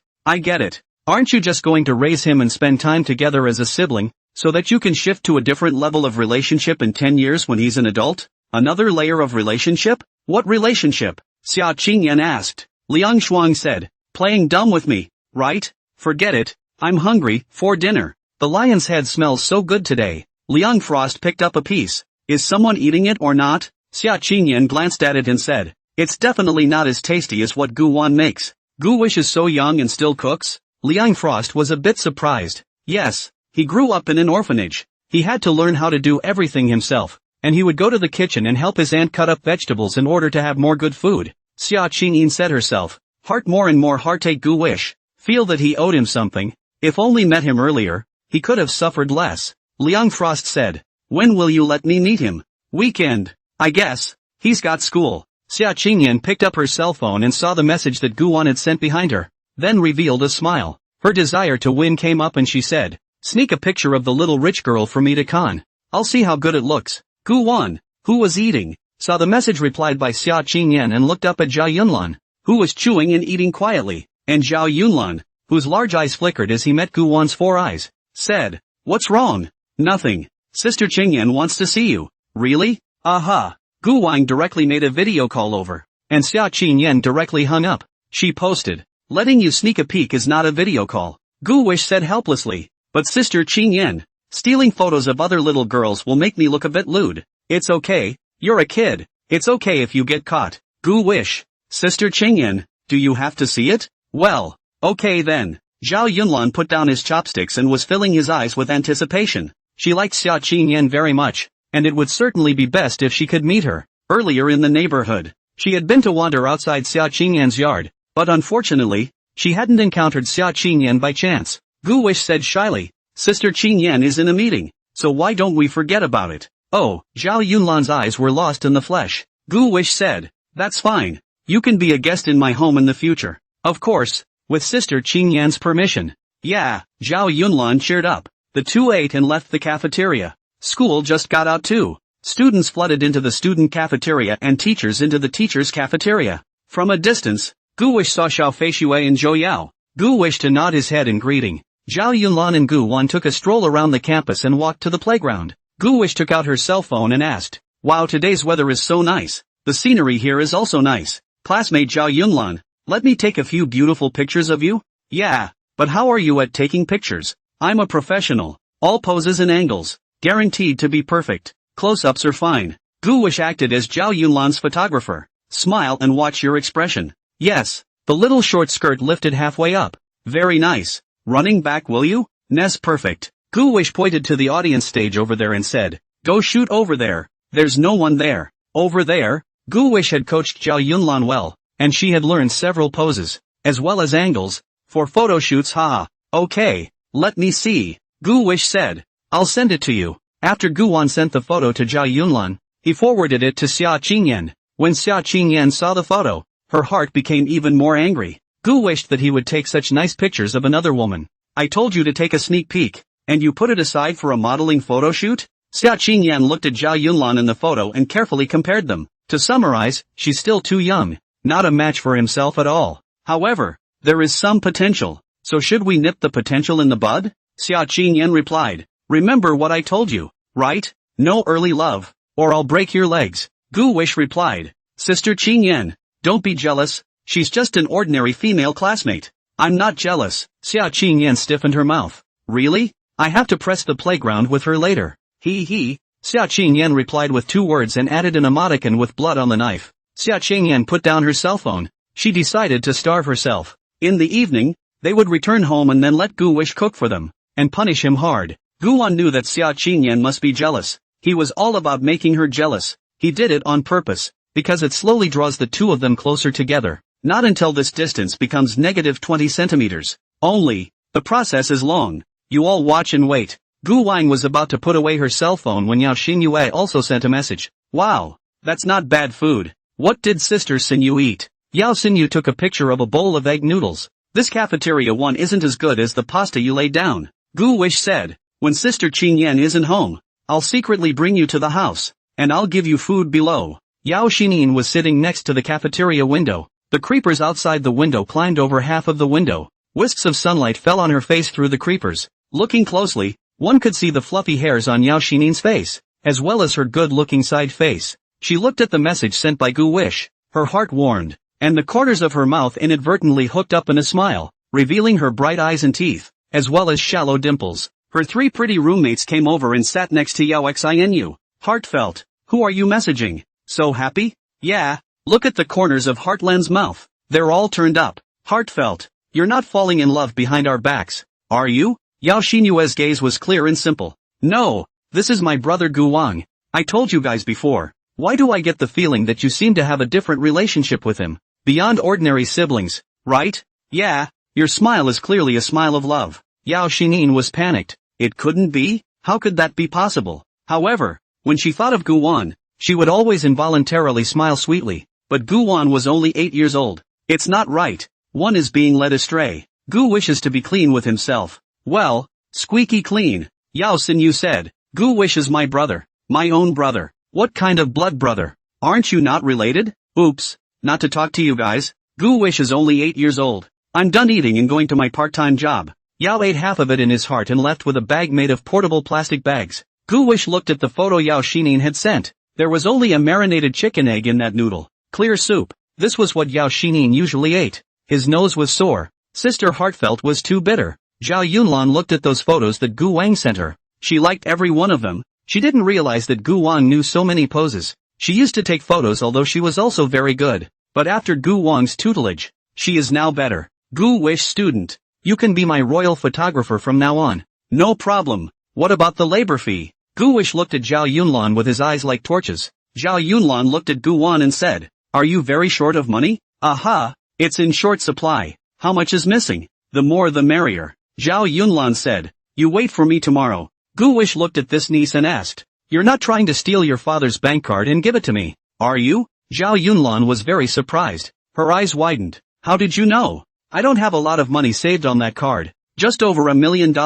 [SPEAKER 1] Aren't you just going to raise him and spend time together as a sibling?" So that you can shift to a different level of relationship in 10 years when he's an adult? Another layer of relationship? What relationship? Xia Qingyan asked. Liang Shuang said, playing dumb with me, right? Forget it, I'm hungry, for dinner. The lion's head smells so good today. Liang Frost picked up a piece. Is someone eating it or not? Xia Qingyan glanced at it and said, it's definitely not as tasty as what Gu Wan makes. Gu Wish is so young and still cooks? Liang Frost was a bit surprised. Yes, he grew up in an orphanage. He had to learn how to do everything himself, and he would go to the kitchen and help his aunt cut up vegetables in order to have more good food. Xia Qingyan said herself, heart more and more heartache Gu Wish, feel that he owed him something. If only met him earlier, he could have suffered less. Liang Frost said, when will you let me meet him? Weekend, I guess. He's got school. Xia Qingyan picked up her cell phone and saw the message that Gu Wan had sent behind her, then revealed a smile. Her desire to win came up and she said, sneak a picture of the little rich girl for me to con. I'll see how good it looks. Gu Wan, who was eating, saw the message replied by Xia Qingyan and looked up at Zhao Yunlan, who was chewing and eating quietly, and Zhao Yunlan, whose large eyes flickered as he met Gu Wan's 4 eyes, said, what's wrong? Nothing. Sister Qingyan wants to see you. Really? Aha. Gu Wang directly made a video call over, and Xia Qingyan directly hung up. She posted, letting you sneak a peek is not a video call. Gu Wish said helplessly, but Sister Qingyan, stealing photos of other little girls will make me look a bit lewd. It's okay, you're a kid. It's okay if you get caught. Gu Wish. Sister Qingyan, do you have to see it? Well, okay then. Zhao Yunlan put down his chopsticks and was filling his eyes with anticipation. She liked Xia Qingyan very much, and it would certainly be best if she could meet her. Earlier in the neighborhood, she had been to wander outside Xia Qingyan's yard, but unfortunately, she hadn't encountered Xia Qingyan by chance. Gu Wish said shyly, Sister Qingyan is in a meeting, so why don't we forget about it? Oh, Zhao Yunlan's eyes were lost in the flesh. Gu Wish said, that's fine. You can be a guest in my home in the future. Of course, with Sister Qingyan's permission. Yeah, Zhao Yunlan cheered up. The two ate and left the cafeteria. School just got out too. Students flooded into the student cafeteria and teachers into the teachers' cafeteria. From a distance, Gu Wish saw Xiao Feishui and Zhou Yao. Gu wished to nod his head in greeting. Zhao Yunlan and Gu Wan took a stroll around the campus and walked to the playground. Gu Wish took out her cell phone and asked, wow, today's weather is so nice. The scenery here is also nice. Classmate Zhao Yunlan, let me take a few beautiful pictures of you? Yeah, but how are you at taking pictures? I'm a professional. All poses and angles, guaranteed to be perfect. Close-ups are fine. Gu Wish acted as Zhao Yunlan's photographer. Smile and watch your expression. Yes, the little short skirt lifted halfway up. Very nice. Running back will you? Ness perfect. Gu Wish pointed to the audience stage over there and said, go shoot over there. There's no one there. Over there? Gu Wish had coached Zhao Yunlan well, and she had learned several poses, as well as angles, for photo shoots. Haha. Okay, let me see. Gu Wish said, I'll send it to you. After Gu Wan sent the photo to Zhao Yunlan, he forwarded it to Xia Qingyan. When Xia Qingyan saw the photo, her heart became even more angry. Gu wished that he would take such nice pictures of another woman. I told you to take a sneak peek, and you put it aside for a modeling photo shoot? Xia Qingyan looked at Zhao Yunlan in the photo and carefully compared them. To summarize, she's still too young, not a match for himself at all. However, there is some potential, so should we nip the potential in the bud? Xia Qingyan replied, remember what I told you, right? No early love, or I'll break your legs. Gu Wish replied, Sister Qingyan, don't be jealous, she's just an ordinary female classmate. I'm not jealous. Xia Qingyan stiffened her mouth. Really? I have to press the playground with her later. He. Xia Qingyan replied with 2 words and added an emoticon with blood on the knife. Xia Qingyan put down her cell phone. She decided to starve herself. In the evening, they would return home and then let Gu Wish cook for them, and punish him hard. Gu Wan knew that Xia Qingyan must be jealous. He was all about making her jealous. He did it on purpose, because it slowly draws the two of them closer together. Not until this distance becomes -20 centimeters. Only, the process is long. You all watch and wait. Gu Wang was about to put away her cell phone when Yao Xinyue also sent a message. Wow, that's not bad food. What did Sister Xinyu eat? Yao Xinyu took a picture of a bowl of egg noodles. This cafeteria one isn't as good as the pasta you laid down. Gu Wish said, when Sister Qingyan isn't home, I'll secretly bring you to the house, and I'll give you food below. Yao Xinin was sitting next to the cafeteria window. The creepers outside the window climbed over half of the window. Wisps of sunlight fell on her face through the creepers. Looking closely, One could see the fluffy hairs on Yao Xinin's face, as well as her good-looking side face. She looked at the message sent by Gu Wish. Her heart warmed, and the corners of her mouth inadvertently hooked up in a smile, revealing her bright eyes and teeth, as well as shallow dimples. Her three pretty roommates came over and sat next to Yao Xinu. Heartfelt. Who are you messaging? So happy? Yeah. Look at the corners of Heartland's mouth. They're all turned up. Heartfelt. You're not falling in love behind our backs, are you? Yao Xinyue's gaze was clear and simple. No. This is my brother Gu Wang. I told you guys before. Why do I get the feeling that you seem to have a different relationship with him? Beyond ordinary siblings, right? Yeah. Your smile is clearly a smile of love. Yao Xinin was panicked. It couldn't be? How could that be possible? However, when she thought of Gu Wan, she would always involuntarily smile sweetly. But Gu Wan was only 8 years old. It's not right. One is being led astray. Gu wishes to be clean with himself. Well, squeaky clean. Yao Xinyu said. Gu Wish is my brother. My own brother. What kind of blood brother? Aren't you not related? Oops. Not to talk to you guys. Gu Wish is only 8 years old. I'm done eating and going to my part-time job. Yao ate half of it in his heart and left with a bag made of portable plastic bags. Gu Wish looked at the photo Yao Xinin had sent. There was only a marinated chicken egg in that noodle. Clear soup. This was what Yao Xinin usually ate. His nose was sore. Sister Heartfelt was too bitter. Zhao Yunlan looked at those photos that Gu Wang sent her. She liked every one of them. She didn't realize that Gu Wang knew so many poses. She used to take photos although she was also very good. But after Gu Wang's tutelage, she is now better. Gu Wish student. You can be my royal photographer from now on. No problem. What about the labor fee? Gu Wish looked at Zhao Yunlan with his eyes like torches. Zhao Yunlan looked at Gu Wan and said, are you very short of money? Aha! It's in short supply. How much is missing? The more the merrier. Zhao Yunlan said, you wait for me tomorrow. Gu Wish looked at this niece and asked, you're not trying to steal your father's bank card and give it to me, are you? Zhao Yunlan was very surprised. Her eyes widened. How did you know? I don't have a lot of money saved on that card. Just over $1 million.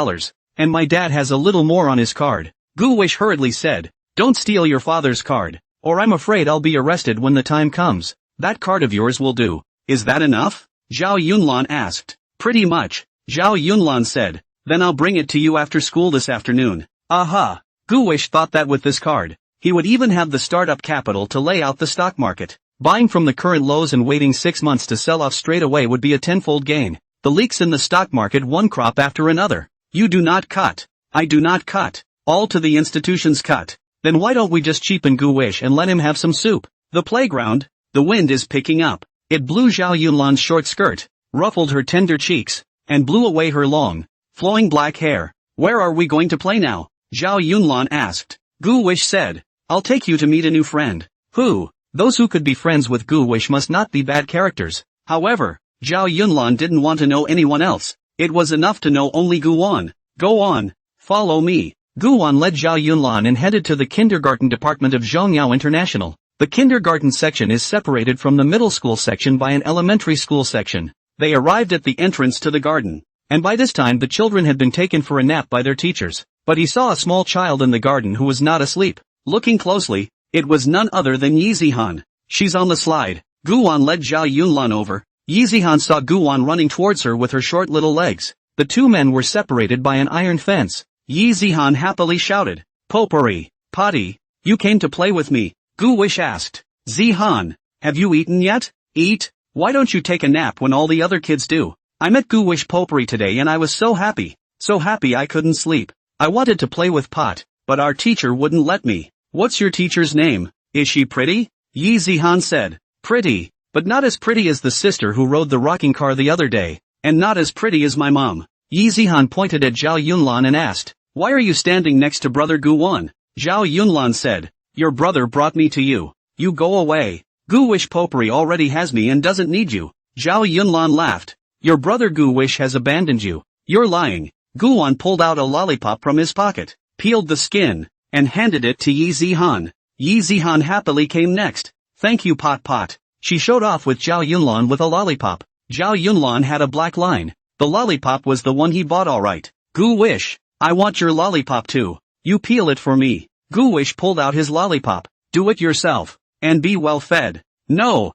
[SPEAKER 1] And my dad has a little more on his card. Gu Wish hurriedly said, don't steal your father's card, or I'm afraid I'll be arrested when the time comes. That card of yours will do. Is that enough? Zhao Yunlan asked. Pretty much. Zhao Yunlan said, then I'll bring it to you after school this afternoon. Aha! Gu Wish thought that with this card, he would even have the startup capital to lay out the stock market. Buying from the current lows and waiting 6 months to sell off straight away would be a tenfold gain. The leaks in the stock market one crop after another. You do not cut. I do not cut. All to the institution's cut. Then why don't we just cheapen Gu Wish and let him have some soup? The playground. The wind is picking up. It blew Zhao Yunlan's short skirt, ruffled her tender cheeks, and blew away her long, flowing black hair. Where are we going to play now? Zhao Yunlan asked. Gu Wish said, I'll take you to meet a new friend. Who? Those who could be friends with Gu Wish must not be bad characters. However, Zhao Yunlan didn't want to know anyone else. It was enough to know only Gu Wan. Go on. Follow me. Gu Wan led Zhao Yunlan and headed to the kindergarten department of Zhongyao International. The kindergarten section is separated from the middle school section by an elementary school section. They arrived at the entrance to the garden. And by this time the children had been taken for a nap by their teachers. But he saw a small child in the garden who was not asleep. Looking closely, it was none other than Yi Zihan. She's on the slide. Gu Wan led Zhao Yunlan over. Yi Zihan saw Gu Wan running towards her with her short little legs. The two men were separated by an iron fence. Yi Zihan happily shouted, Potpourri, Potty, you came to play with me. Gu Wish asked, Zihan, have you eaten yet? Eat? Why don't you take a nap when all the other kids do? I met Gu Wish Potpourri today and I was so happy I couldn't sleep. I wanted to play with Pot, but our teacher wouldn't let me. What's your teacher's name? Is she pretty? Yi Zihan said, pretty, but not as pretty as the sister who rode the rocking car the other day, and not as pretty as my mom. Yi Zihan pointed at Zhao Yunlan and asked, why are you standing next to brother Gu Wan? Zhao Yunlan said, your brother brought me to you. You go away. Gu Wish Potpourri already has me and doesn't need you. Zhao Yunlan laughed. Your brother Gu Wish has abandoned you. You're lying. Gu Wan pulled out a lollipop from his pocket, peeled the skin, and handed it to Yi Zihan. Yi Zihan happily came next. Thank you Pot Pot. She showed off with Zhao Yunlan with a lollipop. Zhao Yunlan had a black line. The lollipop was the one he bought alright. Gu Wish, I want your lollipop too. You peel it for me. Gu Wish pulled out his lollipop. Do it yourself. And be well fed. No.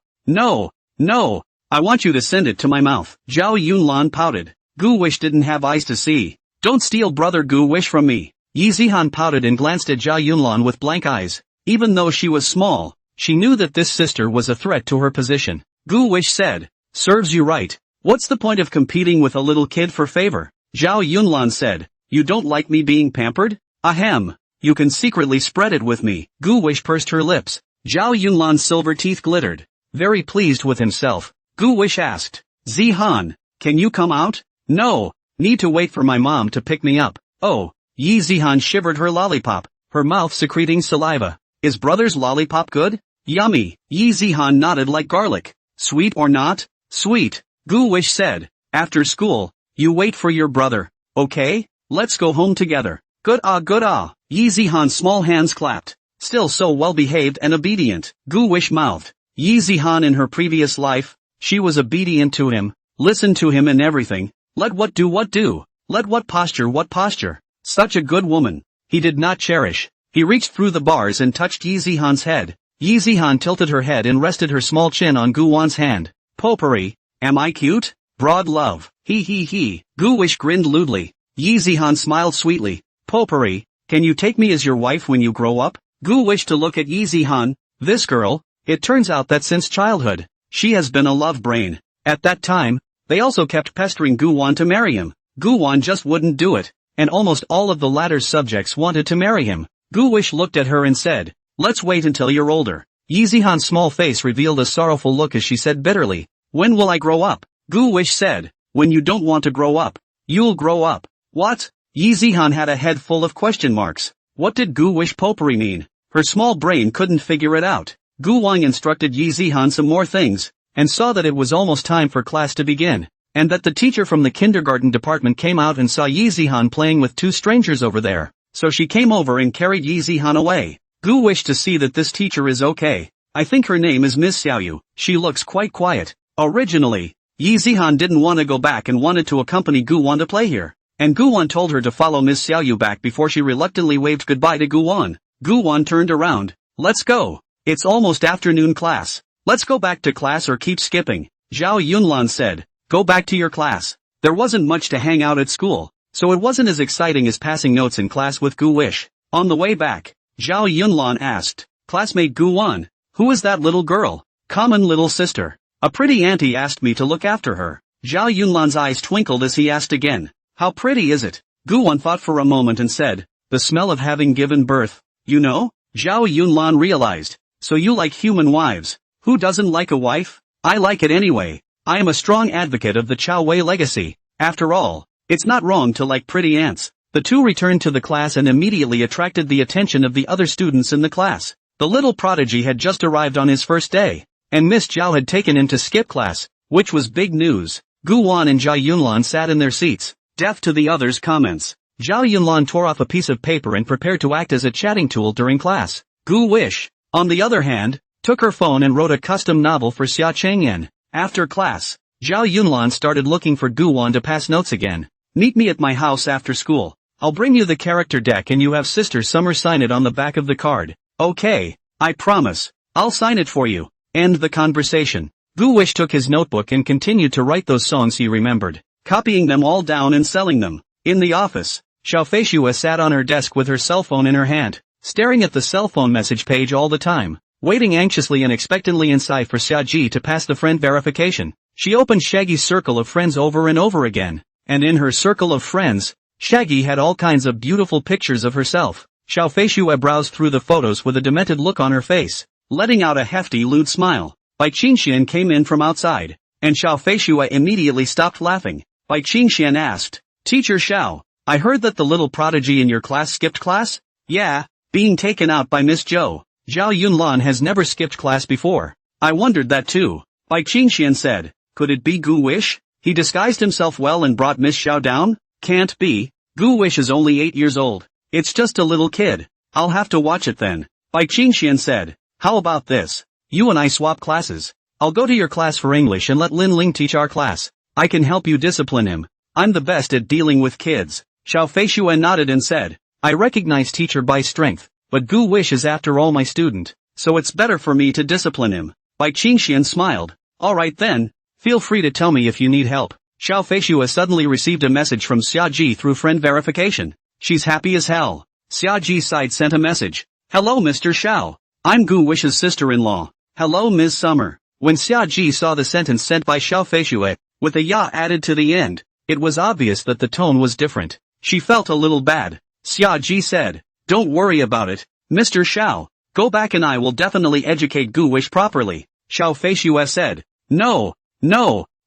[SPEAKER 1] I want you to send it to my mouth. Zhao Yunlan pouted. Gu Wish didn't have eyes to see. Don't steal brother Gu Wish from me. Yi Zihan pouted and glanced at Zhao Yunlan with blank eyes. Even though she was small, she knew that this sister was a threat to her position. Gu Wish said, serves you right. What's the point of competing with a little kid for favor? Zhao Yunlan said, you don't like me being pampered? Ahem. You can secretly spread it with me. Gu Wish pursed her lips. Zhao Yunlan's silver teeth glittered. Very pleased with himself, Gu Wish asked, Zihan, can you come out? No. Need to wait for my mom to pick me up. Oh. Yi Zihan shivered her lollipop, her mouth secreting saliva. Is brother's lollipop good? Yummy. Yi Zihan nodded like garlic. Sweet or not? Sweet. Gu Wish said, after school, you wait for your brother, okay? Let's go home together. Good ah good ah. Yi Zihan's small hands clapped. Still so well behaved and obedient, Gu Wish mouthed. Yi Zihan in her previous life, she was obedient to him, listened to him in everything, let what do, let what posture. Such a good woman. He did not cherish. He reached through the bars and touched Yi Zihan's head. Yi Zihan tilted her head and rested her small chin on Gu Wan's hand. Potpourri, am I cute? Broad love. He. Gu Wish grinned lewdly. Yi Zihan smiled sweetly. Potpourri, can you take me as your wife when you grow up? Gu wished to look at Yi Zihan. This girl, it turns out that since childhood, she has been a love brain. At that time, they also kept pestering Gu Wan to marry him. Gu Wan just wouldn't do it, and almost all of the latter's subjects wanted to marry him. Gu Wish looked at her and said, let's wait until you're older. Yi Zihan's small face revealed a sorrowful look as she said bitterly, when will I grow up? Gu Wish said, when you don't want to grow up. You'll grow up. What? Yi Zihan had a head full of question marks. What did Gu Wish potpourri mean? Her small brain couldn't figure it out. Gu Wang instructed Yi Zihan some more things, and saw that it was almost time for class to begin, and that the teacher from the kindergarten department came out and saw Yi Zihan playing with two strangers over there, so she came over and carried Yi Zihan away. Gu wished to see that this teacher is okay. I think her name is Miss Xiaoyu. She looks quite quiet. Originally, Yi Zihan didn't want to go back and wanted to accompany Gu Wan to play here, and Gu Wan told her to follow Miss Xiaoyu back before she reluctantly waved goodbye to Gu Wan. Gu Wan turned around. Let's go. It's almost afternoon class. Let's go back to class or keep skipping. Zhao Yunlan said, go back to your class. There wasn't much to hang out at school, so it wasn't as exciting as passing notes in class with Gu Wish. On the way back, Zhao Yunlan asked, classmate Gu Wan, who is that little girl? Common little sister. A pretty auntie asked me to look after her. Zhao Yunlan's eyes twinkled as he asked again, how pretty is it? Gu Wan thought for a moment and said, the smell of having given birth. You know? Zhao Yunlan realized, so you like human wives. Who doesn't like a wife? I like it anyway. I am a strong advocate of the Chao Wei legacy. After all, it's not wrong to like pretty ants. The two returned to the class and immediately attracted the attention of the other students in the class. The little prodigy had just arrived on his first day, and Miss Zhao had taken him to skip class, which was big news. Gu Wan and Zhao Yunlan sat in their seats, deaf to the others' comments. Zhao Yunlan tore off a piece of paper and prepared to act as a chatting tool during class. Gu Wish, on the other hand, took her phone and wrote a custom novel for Xia Chengyan. After class, Zhao Yunlan started looking for Gu Wan to pass notes again. Meet me at my house after school. I'll bring you the character deck and you have Sister Summer sign it on the back of the card. Okay, I promise. I'll sign it for you. End the conversation. Gu Wish took his notebook and continued to write those songs he remembered, copying them all down and selling them. In the office, Xiao Feishua sat on her desk with her cell phone in her hand, staring at the cell phone message page all the time, waiting anxiously and expectantly inside for Xia Ji to pass the friend verification. She opened Shaggy's circle of friends over and over again, and in her circle of friends, Shaggy had all kinds of beautiful pictures of herself. Xiao Feishua browsed through the photos with a demented look on her face, letting out a hefty lewd smile. Bai Qingxian came in from outside, and Xiao Feishua immediately stopped laughing. Bai Qingxian asked, Teacher Xiao, I heard that the little prodigy in your class skipped class? Yeah, being taken out by Miss Zhou. Zhao Yunlan has never skipped class before. I wondered that too. Bai Qingxian said, could it be Gu Wish? He disguised himself well and brought Miss Xiao down? Can't be. Gu Wish is only 8 years old. It's just a little kid. I'll have to watch it then. Bai Qingxian said, how about this? You and I swap classes. I'll go to your class for English and let Lin Ling teach our class. I can help you discipline him. I'm the best at dealing with kids. Xiao Feishua nodded and said, I recognize Teacher Bai's strength, but Gu Wish is after all my student, so it's better for me to discipline him. Bai Qingxian smiled. Alright then, feel free to tell me if you need help. Xiao Feishua suddenly received a message from Xiaoji through friend verification. She's happy as hell. Xiaoji's side sent a message. Hello Mr. Xiao. I'm Gu Wish's sister-in-law. Hello Ms. Summer. When Xiaoji saw the sentence sent by Xiao Feishua, with a ya added to the end, it was obvious that the tone was different. She felt a little bad. Xiaoji said, don't worry about it, Mr. Xiao. Go back and I will definitely educate Gu Wish properly. Xiao Feishua said, No,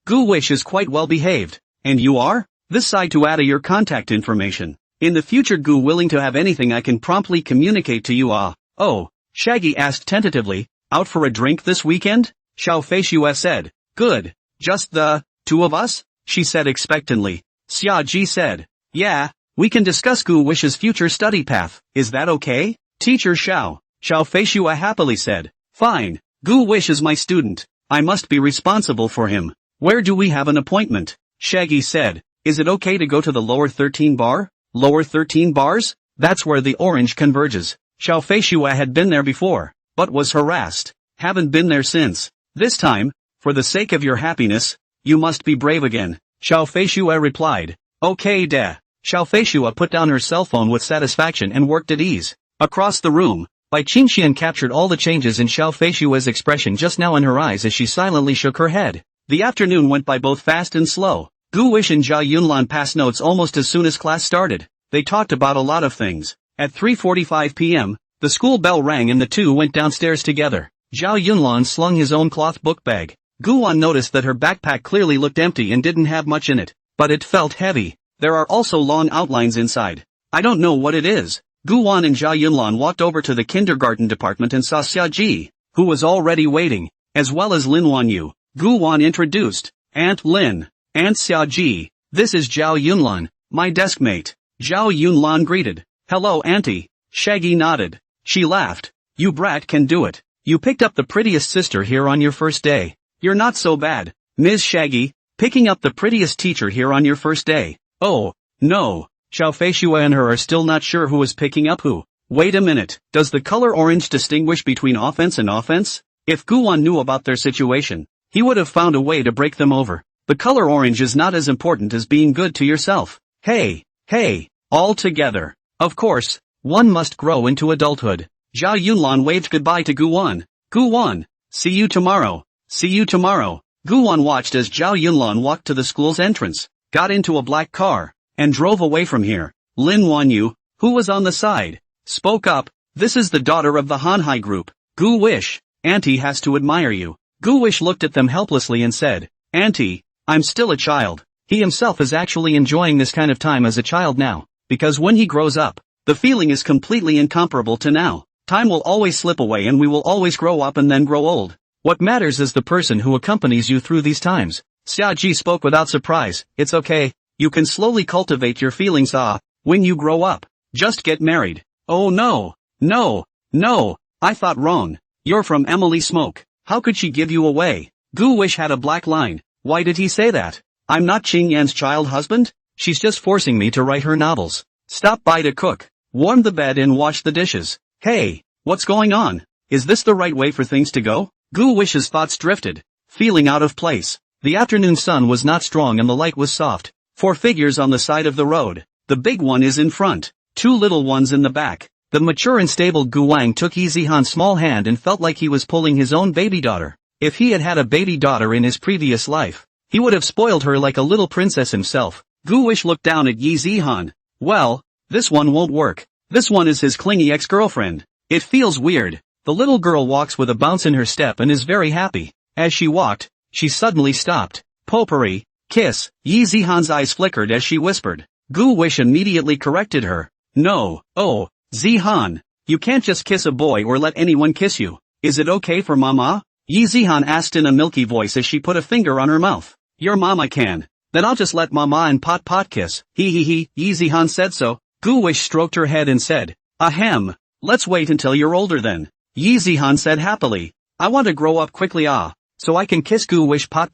[SPEAKER 1] Gu Wish is quite well behaved. And you are? This side to add your contact information. In the future Gu willing to have anything I can promptly communicate to you Oh, Shaggy asked tentatively, out for a drink this weekend? Xiao Feishua said, good. Just the two of us? She said expectantly. Xiaoji said, yeah, we can discuss Gu Wish's future study path, is that okay? Teacher Xiao Feishua happily said, fine, Gu Wish is my student, I must be responsible for him. Where do we have an appointment? Shaggy said, is it okay to go to the lower 13 bar? Lower 13 bars? That's where the orange converges. Xiao Feishua had been there before, but was harassed. Haven't been there since. This time, for the sake of your happiness, you must be brave again. Xiao Feishua replied, okay da. Xiao Feishua put down her cell phone with satisfaction and worked at ease. Across the room, Bai Qingxian captured all the changes in Xiao Feishua's expression just now in her eyes as she silently shook her head. The afternoon went by both fast and slow. Gu Wish and Zhao Yunlan passed notes almost as soon as class started. They talked about a lot of things. At 3:45 p.m., the school bell rang and the two went downstairs together. Zhao Yunlan slung his own cloth book bag. Guan noticed that her backpack clearly looked empty and didn't have much in it, but it felt heavy. There are also long outlines inside. I don't know what it is. Guan and Zhao Yunlan walked over to the kindergarten department and saw Xiaoji, who was already waiting, as well as Lin Wanyu. Guan introduced, Aunt Lin, Aunt Xiaoji, this is Zhao Yunlan, my desk mate. Zhao Yunlan greeted, hello auntie. Shaggy nodded. She laughed, you brat can do it. You picked up the prettiest sister here on your first day. You're not so bad, Ms. Shaggy, picking up the prettiest teacher here on your first day. Oh, no. Xiao Feishua and her are still not sure who is picking up who. Wait a minute, does the color orange distinguish between offense and offense? If Guan knew about their situation, he would have found a way to break them over. The color orange is not as important as being good to yourself. Hey, all together. Of course, one must grow into adulthood. Zhao Yunlan waved goodbye to Guan. Guan, see you tomorrow. See you tomorrow. Guan watched as Zhao Yunlan walked to the school's entrance, got into a black car, and drove away from here. Lin Wanyu, who was on the side, spoke up, this is the daughter of the Hanhai group. Gu Wish, auntie has to admire you. Gu Wish looked at them helplessly and said, auntie, I'm still a child. He himself is actually enjoying this kind of time as a child now, because when he grows up, the feeling is completely incomparable to now. Time will always slip away and we will always grow up and then grow old. What matters is the person who accompanies you through these times. Xiaoji spoke without surprise, it's okay, you can slowly cultivate your feelings when you grow up. Just get married. Oh no, I thought wrong. You're from Emily Smoke. How could she give you away? Gu Wish had a black line. Why did he say that? I'm not Qing Yan's child husband? She's just forcing me to write her novels. Stop by to cook, warm the bed and wash the dishes. Hey, what's going on? Is this the right way for things to go? Gu Wish's thoughts drifted, feeling out of place. The afternoon sun was not strong and the light was soft. 4 figures on the side of the road. The big one is in front, 2 little ones in the back. The mature and stable Gu Wang took Yizihan's small hand and felt like he was pulling his own baby daughter. If he had had a baby daughter in his previous life, he would have spoiled her like a little princess himself. Gu Wish looked down at Yizihan. Well, this one won't work. This one is his clingy ex-girlfriend. It feels weird. The little girl walks with a bounce in her step and is very happy. As she walked, she suddenly stopped. Potpourri, kiss. Yizihan's eyes flickered as she whispered. Gu Wish immediately corrected her. No, oh, Zihan, you can't just kiss a boy or let anyone kiss you. Is it okay for mama? Yizihan asked in a milky voice as she put a finger on her mouth. Your mama can. Then I'll just let mama and pot kiss. He, Yizihan said so. Gu Wish stroked her head and said, ahem, let's wait until you're older then. Yizihan said happily. I want to grow up quickly so I can kiss Gu Wish pot.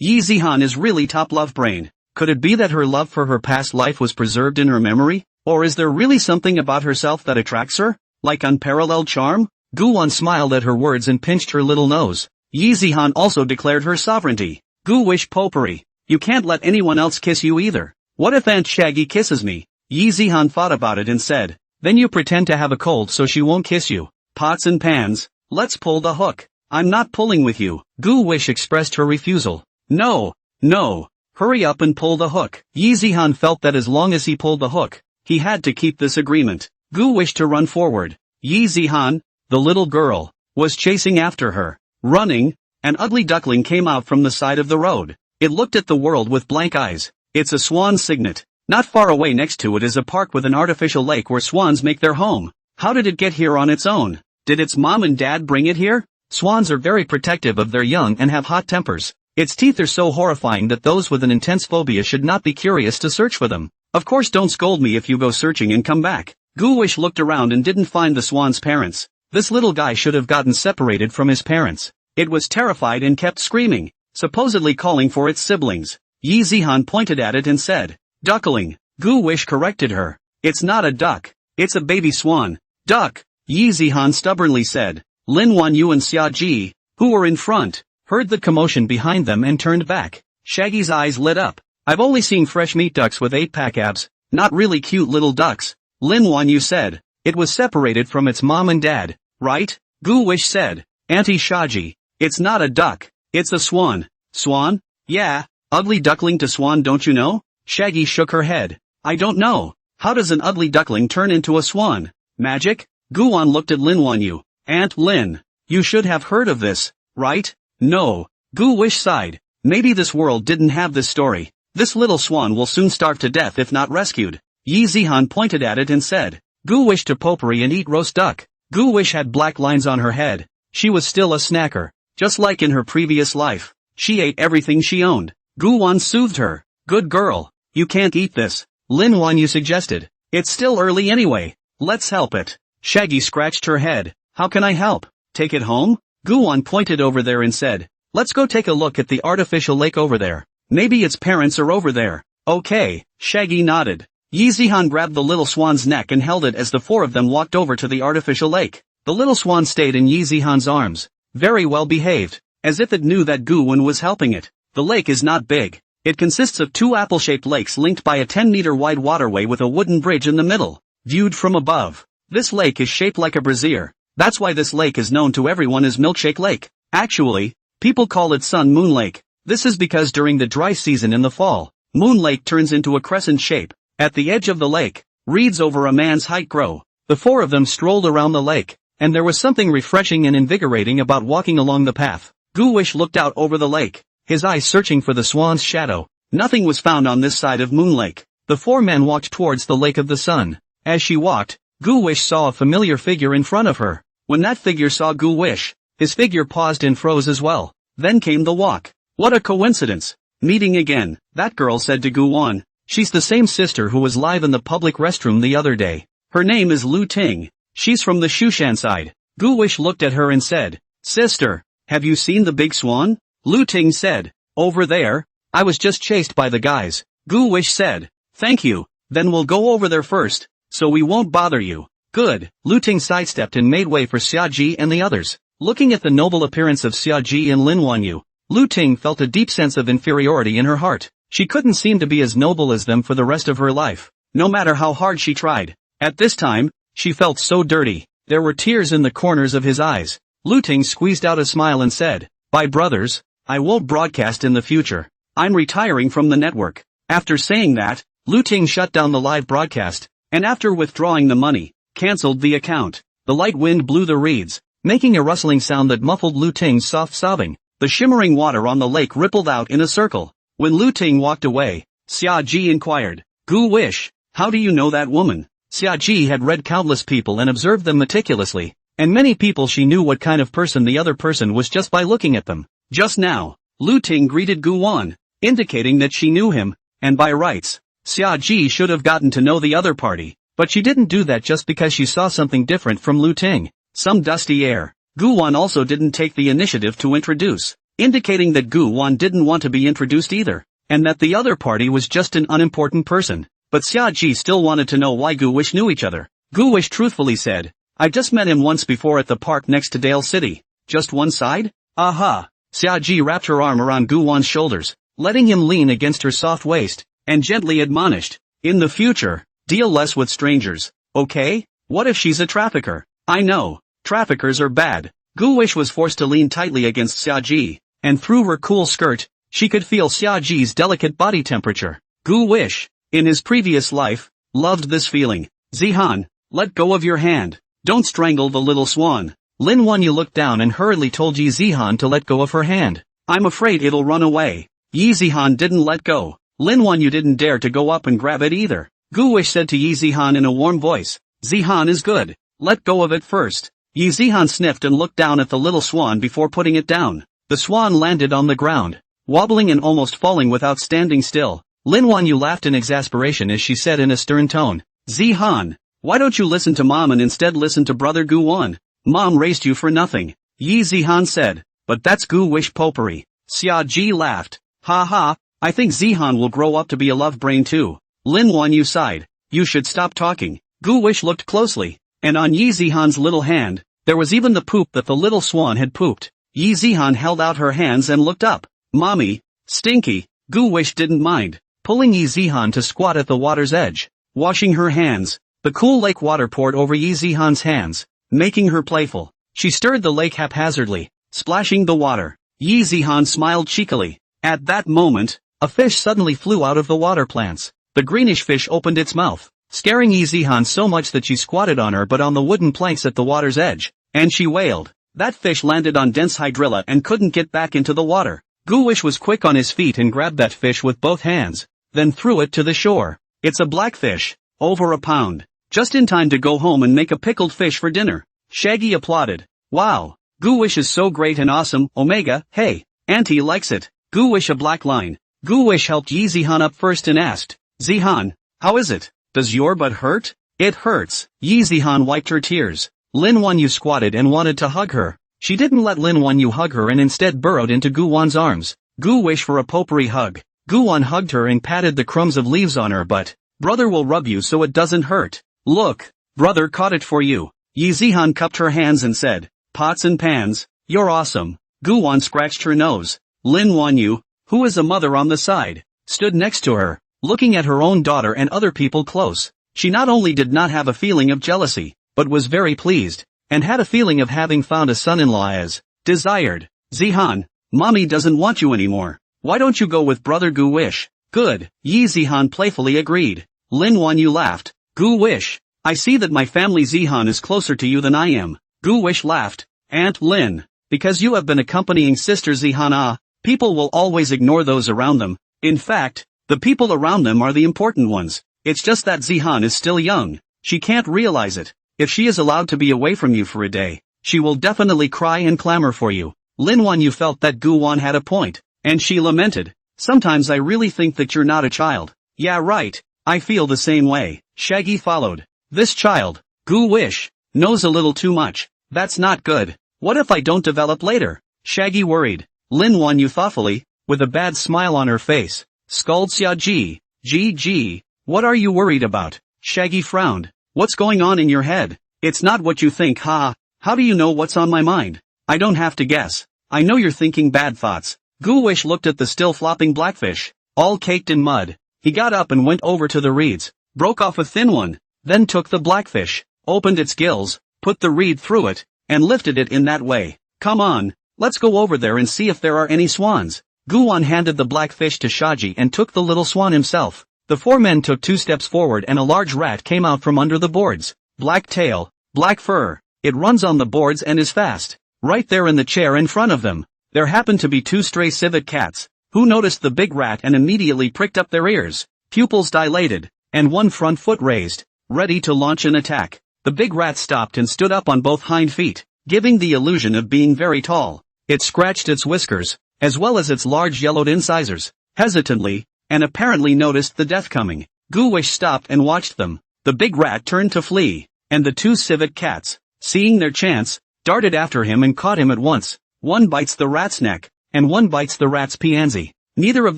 [SPEAKER 1] Yizihan is really top love brain. Could it be that her love for her past life was preserved in her memory? Or is there really something about herself that attracts her? Like unparalleled charm? Guan smiled at her words and pinched her little nose. Yizihan also declared her sovereignty. Gu Wish potpourri. You can't let anyone else kiss you either. What if Aunt Shaggy kisses me? Yi Zihan thought about it and said, then you pretend to have a cold so she won't kiss you. Pots and pans, let's pull the hook. I'm not pulling with you. Gu Wish expressed her refusal. No, no. Hurry up and pull the hook. Yi Zihan felt that as long as he pulled the hook, he had to keep this agreement. Gu wished to run forward. Yi Zihan, the little girl, was chasing after her. Running, an ugly duckling came out from the side of the road. It looked at the world with blank eyes. It's a swan signet. Not far away next to it is a park with an artificial lake where swans make their home. How did it get here on its own? Did its mom and dad bring it here? Swans are very protective of their young and have hot tempers. Its teeth are so horrifying that those with an intense phobia should not be curious to search for them. Of course, don't scold me if you go searching and come back. Gu Wish looked around and didn't find the swan's parents. This little guy should have gotten separated from his parents. It was terrified and kept screaming, supposedly calling for its siblings. Yi Zihan pointed at it and said, duckling. Gu Wish corrected her. It's not a duck. It's a baby swan. Duck, Yi Zihan stubbornly said. Lin Wanyu and Xia Ji, who were in front, heard the commotion behind them and turned back. Shaggy's eyes lit up. I've only seen fresh meat ducks with 8-pack abs, not really cute little ducks. Lin Wanyu said. It was separated from its mom and dad, right? Gu Wish said. Auntie Shaji, it's not a duck. It's a swan. Swan? Yeah, ugly duckling to swan, don't you know? Shaggy shook her head. I don't know. How does an ugly duckling turn into a swan? Magic? Guan looked at Lin Wanyu. Aunt Lin, you should have heard of this, right? No. Gu Wish sighed. Maybe this world didn't have this story. This little swan will soon starve to death if not rescued. Yi Zihan pointed at it and said, Gu Wish to potpourri and eat roast duck. Gu Wish had black lines on her head. She was still a snacker. Just like in her previous life. She ate everything she owned. Guan soothed her. Good girl. You can't eat this. Lin Wanyu suggested. It's still early anyway. Let's help it. Shaggy scratched her head. How can I help? Take it home? Guan pointed over there and said, let's go take a look at the artificial lake over there. Maybe its parents are over there. Okay, Shaggy nodded. Yi Zihan grabbed the little swan's neck and held it as the four of them walked over to the artificial lake. The little swan stayed in Yi Zihan's arms. Very well behaved. As if it knew that Guan was helping it. The lake is not big. It consists of two apple-shaped lakes linked by a 10-meter wide waterway with a wooden bridge in the middle. Viewed from above, this lake is shaped like a brazier. That's why this lake is known to everyone as Milkshake Lake. Actually, people call it Sun Moon Lake. This is because during the dry season in the fall, Moon Lake turns into a crescent shape. At the edge of the lake, reeds over a man's height grow. The four of them strolled around the lake, and there was something refreshing and invigorating about walking along the path. Gu Wish looked out over the lake, his eyes searching for the swan's shadow. Nothing was found on this side of Moon Lake. The four men walked towards the Lake of the Sun. As she walked, Gu Wish saw a familiar figure in front of her. When that figure saw Gu Wish, his figure paused and froze as well. Then came the walk. What a coincidence. Meeting again, that girl said to Guan. She's the same sister who was live in the public restroom the other day. Her name is Lu Ting. She's from the Shushan side. Gu Wish looked at her and said, Sister, have you seen the big swan? Lu Ting said, over there. I was just chased by the guys. Gu Wish said, thank you. Then we'll go over there first, so we won't bother you. Good. Lu Ting sidestepped and made way for Xia Ji and the others. Looking at the noble appearance of Xia Ji and Lin Wanyu, Lu Ting felt a deep sense of inferiority in her heart. She couldn't seem to be as noble as them for the rest of her life, no matter how hard she tried. At this time, she felt so dirty. There were tears in the corners of his eyes. Lu Ting squeezed out a smile and said, bye brothers, I won't broadcast in the future. I'm retiring from the network. After saying that, Lu Ting shut down the live broadcast, and after withdrawing the money, cancelled the account. The light wind blew the reeds, making a rustling sound that muffled Lu Ting's soft sobbing. The shimmering water on the lake rippled out in a circle. When Lu Ting walked away, Xia Ji inquired, Gu Wish, how do you know that woman? Xia Ji had read countless people and observed them meticulously, and many people she knew what kind of person the other person was just by looking at them. Just now, Lu Ting greeted Guan, indicating that she knew him, and by rights, Xia Ji should have gotten to know the other party. But she didn't do that just because she saw something different from Lu Ting. Some dusty air. Guan also didn't take the initiative to introduce, indicating that Guan didn't want to be introduced either, and that the other party was just an unimportant person. But Xia Ji still wanted to know why Gu Wish knew each other. Gu Wish truthfully said, I just met him once before at the park next to Dale City. Just one side? Aha. Xia Ji wrapped her arm around Guwan's shoulders. letting him lean against her soft waist, and gently admonished, "In the future, deal less with strangers, okay? What if she's a trafficker? I know, traffickers are bad." Gu-wish was forced to lean tightly against Xiaji, and through her cool skirt, she could feel Xiaji's delicate body temperature. Gu-wish, in his previous life, loved this feeling. "Zihan, let go of your hand. Don't strangle the little swan." Lin Wanyu looked down and hurriedly told Yi Zihan to let go of her hand. "I'm afraid it'll run away." Yi Zihan didn't let go. Lin Wanyu didn't dare to go up and grab it either. Gu-wish said to Yi Zihan in a warm voice, "Zihan is good. Let go of it first." Yi Zihan sniffed and looked down at the little swan before putting it down. The swan landed on the ground, wobbling and almost falling without standing still. Lin Wanyu laughed in exasperation as she said in a stern tone, "Zihan, why don't you listen to Mom and instead listen to Brother Gu-wan? Mom raised you for nothing." Yi Zihan said, "But that's Gu-wish popery." Xia Ji laughed. "Ha ha, I think Zihan will grow up to be a love brain too." Lin Wanyu sighed. "You should stop talking." Gu-wish looked closely, and on Yi Zihan's little hand, there was even the poop that the little swan had pooped. Yi Zihan held out her hands and looked up. "Mommy, stinky." Gu-wish didn't mind, pulling Yi Zihan to squat at the water's edge, washing her hands. The cool lake water poured over Yi Zihan's hands, making her playful. She stirred the lake haphazardly, splashing the water. Yi Zihan smiled cheekily. At that moment, a fish suddenly flew out of the water plants. The greenish fish opened its mouth, scaring Yi Zihan so much that she squatted on her but on the wooden planks at the water's edge, and she wailed. That fish landed on dense hydrilla and couldn't get back into the water. Gu-wish was quick on his feet and grabbed that fish with both hands, then threw it to the shore. "It's a blackfish, over a pound. Just in time to go home and make a pickled fish for dinner." Shaggy applauded. "Wow, Gu-wish is so great and awesome, Omega. Hey, Auntie likes it." Gu-wish a black line. Gu-wish helped Yi Zihan up first and asked, "Zihan, how is it? Does your butt hurt?" "It hurts." Yi Zihan wiped her tears. Lin Wanyu squatted and wanted to hug her. She didn't let Lin Wanyu hug her and instead burrowed into Gu-wan's arms. Gu-wish for a potpourri hug. Gu-wan hugged her and patted the crumbs of leaves on her butt. "Brother will rub you so it doesn't hurt. Look, brother caught it for you." Yi Zihan cupped her hands and said, "Pots and pans, you're awesome." Gu-wan scratched her nose. Lin Wanyu, who is a mother on the side, stood next to her, looking at her own daughter and other people close. She not only did not have a feeling of jealousy, but was very pleased, and had a feeling of having found a son-in-law as desired. "Zihan, Mommy doesn't want you anymore. Why don't you go with Brother Gu-wish?" "Good," Yi Zihan playfully agreed. Lin Wanyu laughed. "Gu-wish, I see that my family Zihan is closer to you than I am." Gu-wish laughed. "Aunt Lin, because you have been accompanying Sister Zihan, people will always ignore those around them. In fact, the people around them are the important ones. It's just that Zihan is still young. She can't realize it. If she is allowed to be away from you for a day, she will definitely cry and clamor for you." Lin Wanyu felt that Gu-wan had a point, and she lamented, "Sometimes I really think that you're not a child." "Yeah right, I feel the same way." Shaggy followed. "This child, Gu-wish, knows a little too much. That's not good. What if I don't develop later?" Shaggy worried. Lin Wanyu thoughtfully, with a bad smile on her face, scolded Xiaji. "Ji, what are you worried about?" Shaggy frowned. "What's going on in your head? It's not what you think, ha. How do you know what's on my mind? I don't have to guess. I know you're thinking bad thoughts." Gu-wish looked at the still flopping blackfish, all caked in mud. He got up and went over to the reeds, broke off a thin one, then took the blackfish, opened its gills, put the reed through it, and lifted it in that way. "Come on, let's go over there and see if there are any swans." Gu-wan handed the blackfish to Shaji and took the little swan himself. The four men took 2 steps forward and a large rat came out from under the boards. Black tail, black fur. It runs on the boards and is fast. Right there in the chair in front of them, there happened to be 2 stray civet cats, who noticed the big rat and immediately pricked up their ears, pupils dilated, and one front foot raised, ready to launch an attack. The big rat stopped and stood up on both hind feet, giving the illusion of being very tall. It scratched its whiskers, as well as its large yellowed incisors, hesitantly, and apparently noticed the death coming. Gu-wish stopped and watched them. The big rat turned to flee, and the 2 civet cats, seeing their chance, darted after him and caught him at once. One bites the rat's neck, and one bites the rat's pansy. Neither of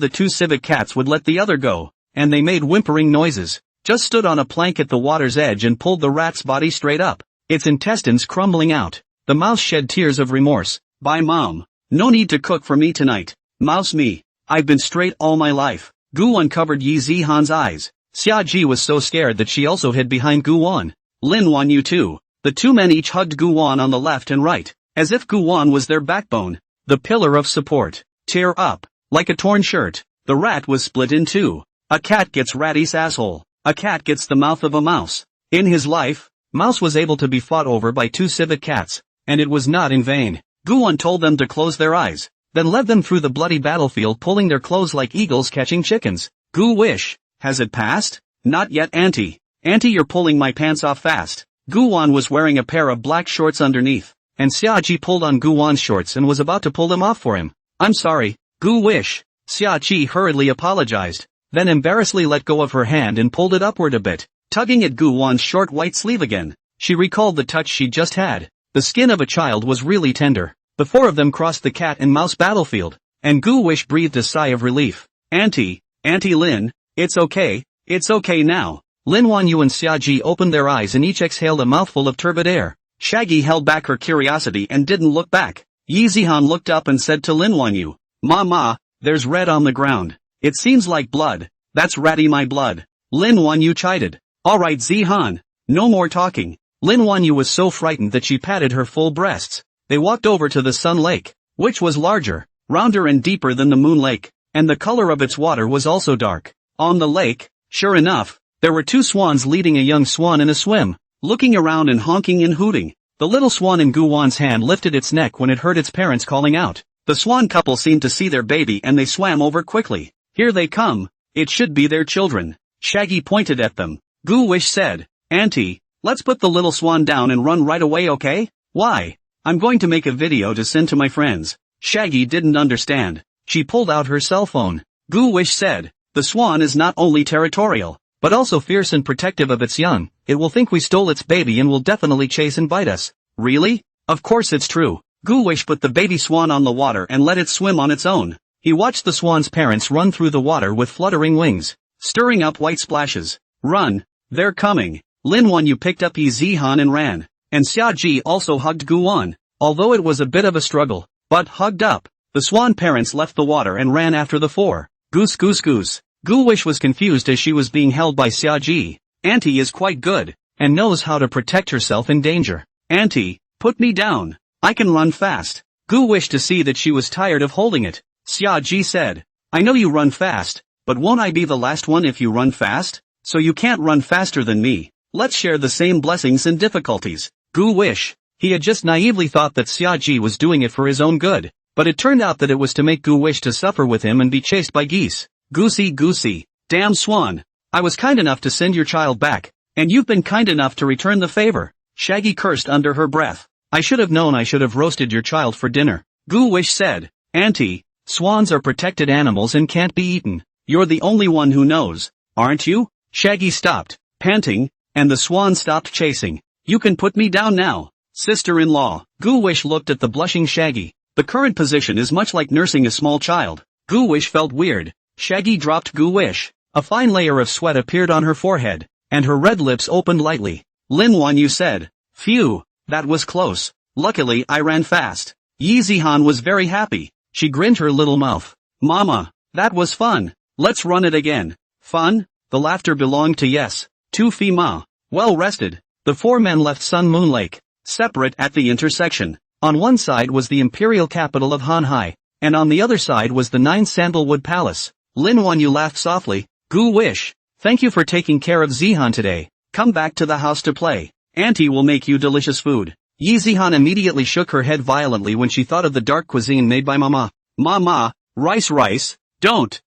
[SPEAKER 1] the 2 civet cats would let the other go, and they made whimpering noises, just stood on a plank at the water's edge and pulled the rat's body straight up, its intestines crumbling out. The mouse shed tears of remorse. "Bye Mom. No need to cook for me tonight. Mouse me. I've been straight all my life. Gu uncovered Yi Zihan's eyes. Xia Ji was so scared that she also hid behind Gu Wan. Lin Wan Yu too. The two men each hugged Gu Wan on the left and right, as if Gu Wan was their backbone, the pillar of support. Tear up. Like a torn shirt. The rat was split in two. A cat gets ratty's asshole. A cat gets the mouth of a mouse. In his life, Mouse was able to be fought over by two civet cats, and it was not in vain. Gu Wan told them to close their eyes, then led them through the bloody battlefield pulling their clothes like eagles catching chickens. Gu Wish, has it passed? Not yet, Auntie. Auntie, you're pulling my pants off fast. Gu Wan was wearing a pair of black shorts underneath, and Xia Ji pulled on Gu Wan's shorts and was about to pull them off for him. I'm sorry, Gu Wish. Xia Ji hurriedly apologized, then embarrassedly let go of her hand and pulled it upward a bit, tugging at Gu Wan's short white sleeve again. She recalled the touch she just had. The skin of a child was really tender. The four of them crossed the cat and mouse battlefield, and Gu Wish breathed a sigh of relief. Auntie Lin, it's okay now. Lin Wan Yu and Xia Ji opened their eyes and each exhaled a mouthful of turbid air. Shaggy held back her curiosity and didn't look back. Yi Zihan looked up and said to Lin Wan Yu, Ma, there's red on the ground. It seems like blood. That's ratty my blood. Lin Wan Yu chided. Alright Zihan, no more talking. Lin Wan Yu was so frightened that she patted her full breasts. They walked over to the Sun Lake, which was larger, rounder and deeper than the Moon Lake, and the color of its water was also dark. On the lake, sure enough, there were two swans leading a young swan in a swim, looking around and honking and hooting. The little swan in Gu Wan's hand lifted its neck when it heard its parents calling out. The swan couple seemed to see their baby and they swam over quickly. Here they come. It should be their children. Shaggy pointed at them. Gu Wish said, Auntie, let's put the little swan down and run right away, okay? Why? I'm going to make a video to send to my friends. Shaggy didn't understand. She pulled out her cell phone. Gu Wish said, the swan is not only territorial, but also fierce and protective of its young. It will think we stole its baby and will definitely chase and bite us. Really? Of course it's true. Gu Wish put the baby swan on the water and let it swim on its own. He watched the swan's parents run through the water with fluttering wings, stirring up white splashes. Run! They're coming! Lin Wan Yu picked up Yi Zihan and ran, and Xia Ji also hugged Gu Wan, although it was a bit of a struggle, but hugged up. The swan parents left the water and ran after the four. Goose goose goose. Gu Wish was confused as she was being held by Xia Ji. Auntie is quite good, and knows how to protect herself in danger. Auntie, put me down. I can run fast. Gu wished to see that she was tired of holding it. Xia Ji said, I know you run fast, but won't I be the last one if you run fast? So you can't run faster than me. Let's share the same blessings and difficulties. Gu Wish. He had just naively thought that Xia Ji was doing it for his own good, but it turned out that it was to make Gu Wish to suffer with him and be chased by geese. Goosey. Damn swan. I was kind enough to send your child back, and you've been kind enough to return the favor. Shaggy cursed under her breath. I should have known I should have roasted your child for dinner. Gu Wish said, Auntie, swans are protected animals and can't be eaten. You're the only one who knows, aren't you? Shaggy stopped, panting, and the swan stopped chasing. You can put me down now, sister-in-law. Gu Wish looked at the blushing Shaggy. The current position is much like nursing a small child. Gu Wish felt weird. Shaggy dropped Gu Wish. A fine layer of sweat appeared on her forehead, and her red lips opened lightly. Lin Wan Yu said, Phew, that was close. Luckily I ran fast. Yi Zihan was very happy. She grinned her little mouth. Mama, that was fun. Let's run it again. Fun? The laughter belonged to Yes. To Fima. Well rested. The four men left Sun Moon Lake, separate at the intersection. On one side was the imperial capital of Hanhai, and on the other side was the 9 Sandalwood Palace. Lin Wan Yu laughed softly. Gu Wish, thank you for taking care of Zihan today. Come back to the house to play. Auntie will make you delicious food. Yi Zihan immediately shook her head violently when she thought of the dark cuisine made by Mama. Mama, rice. Don't.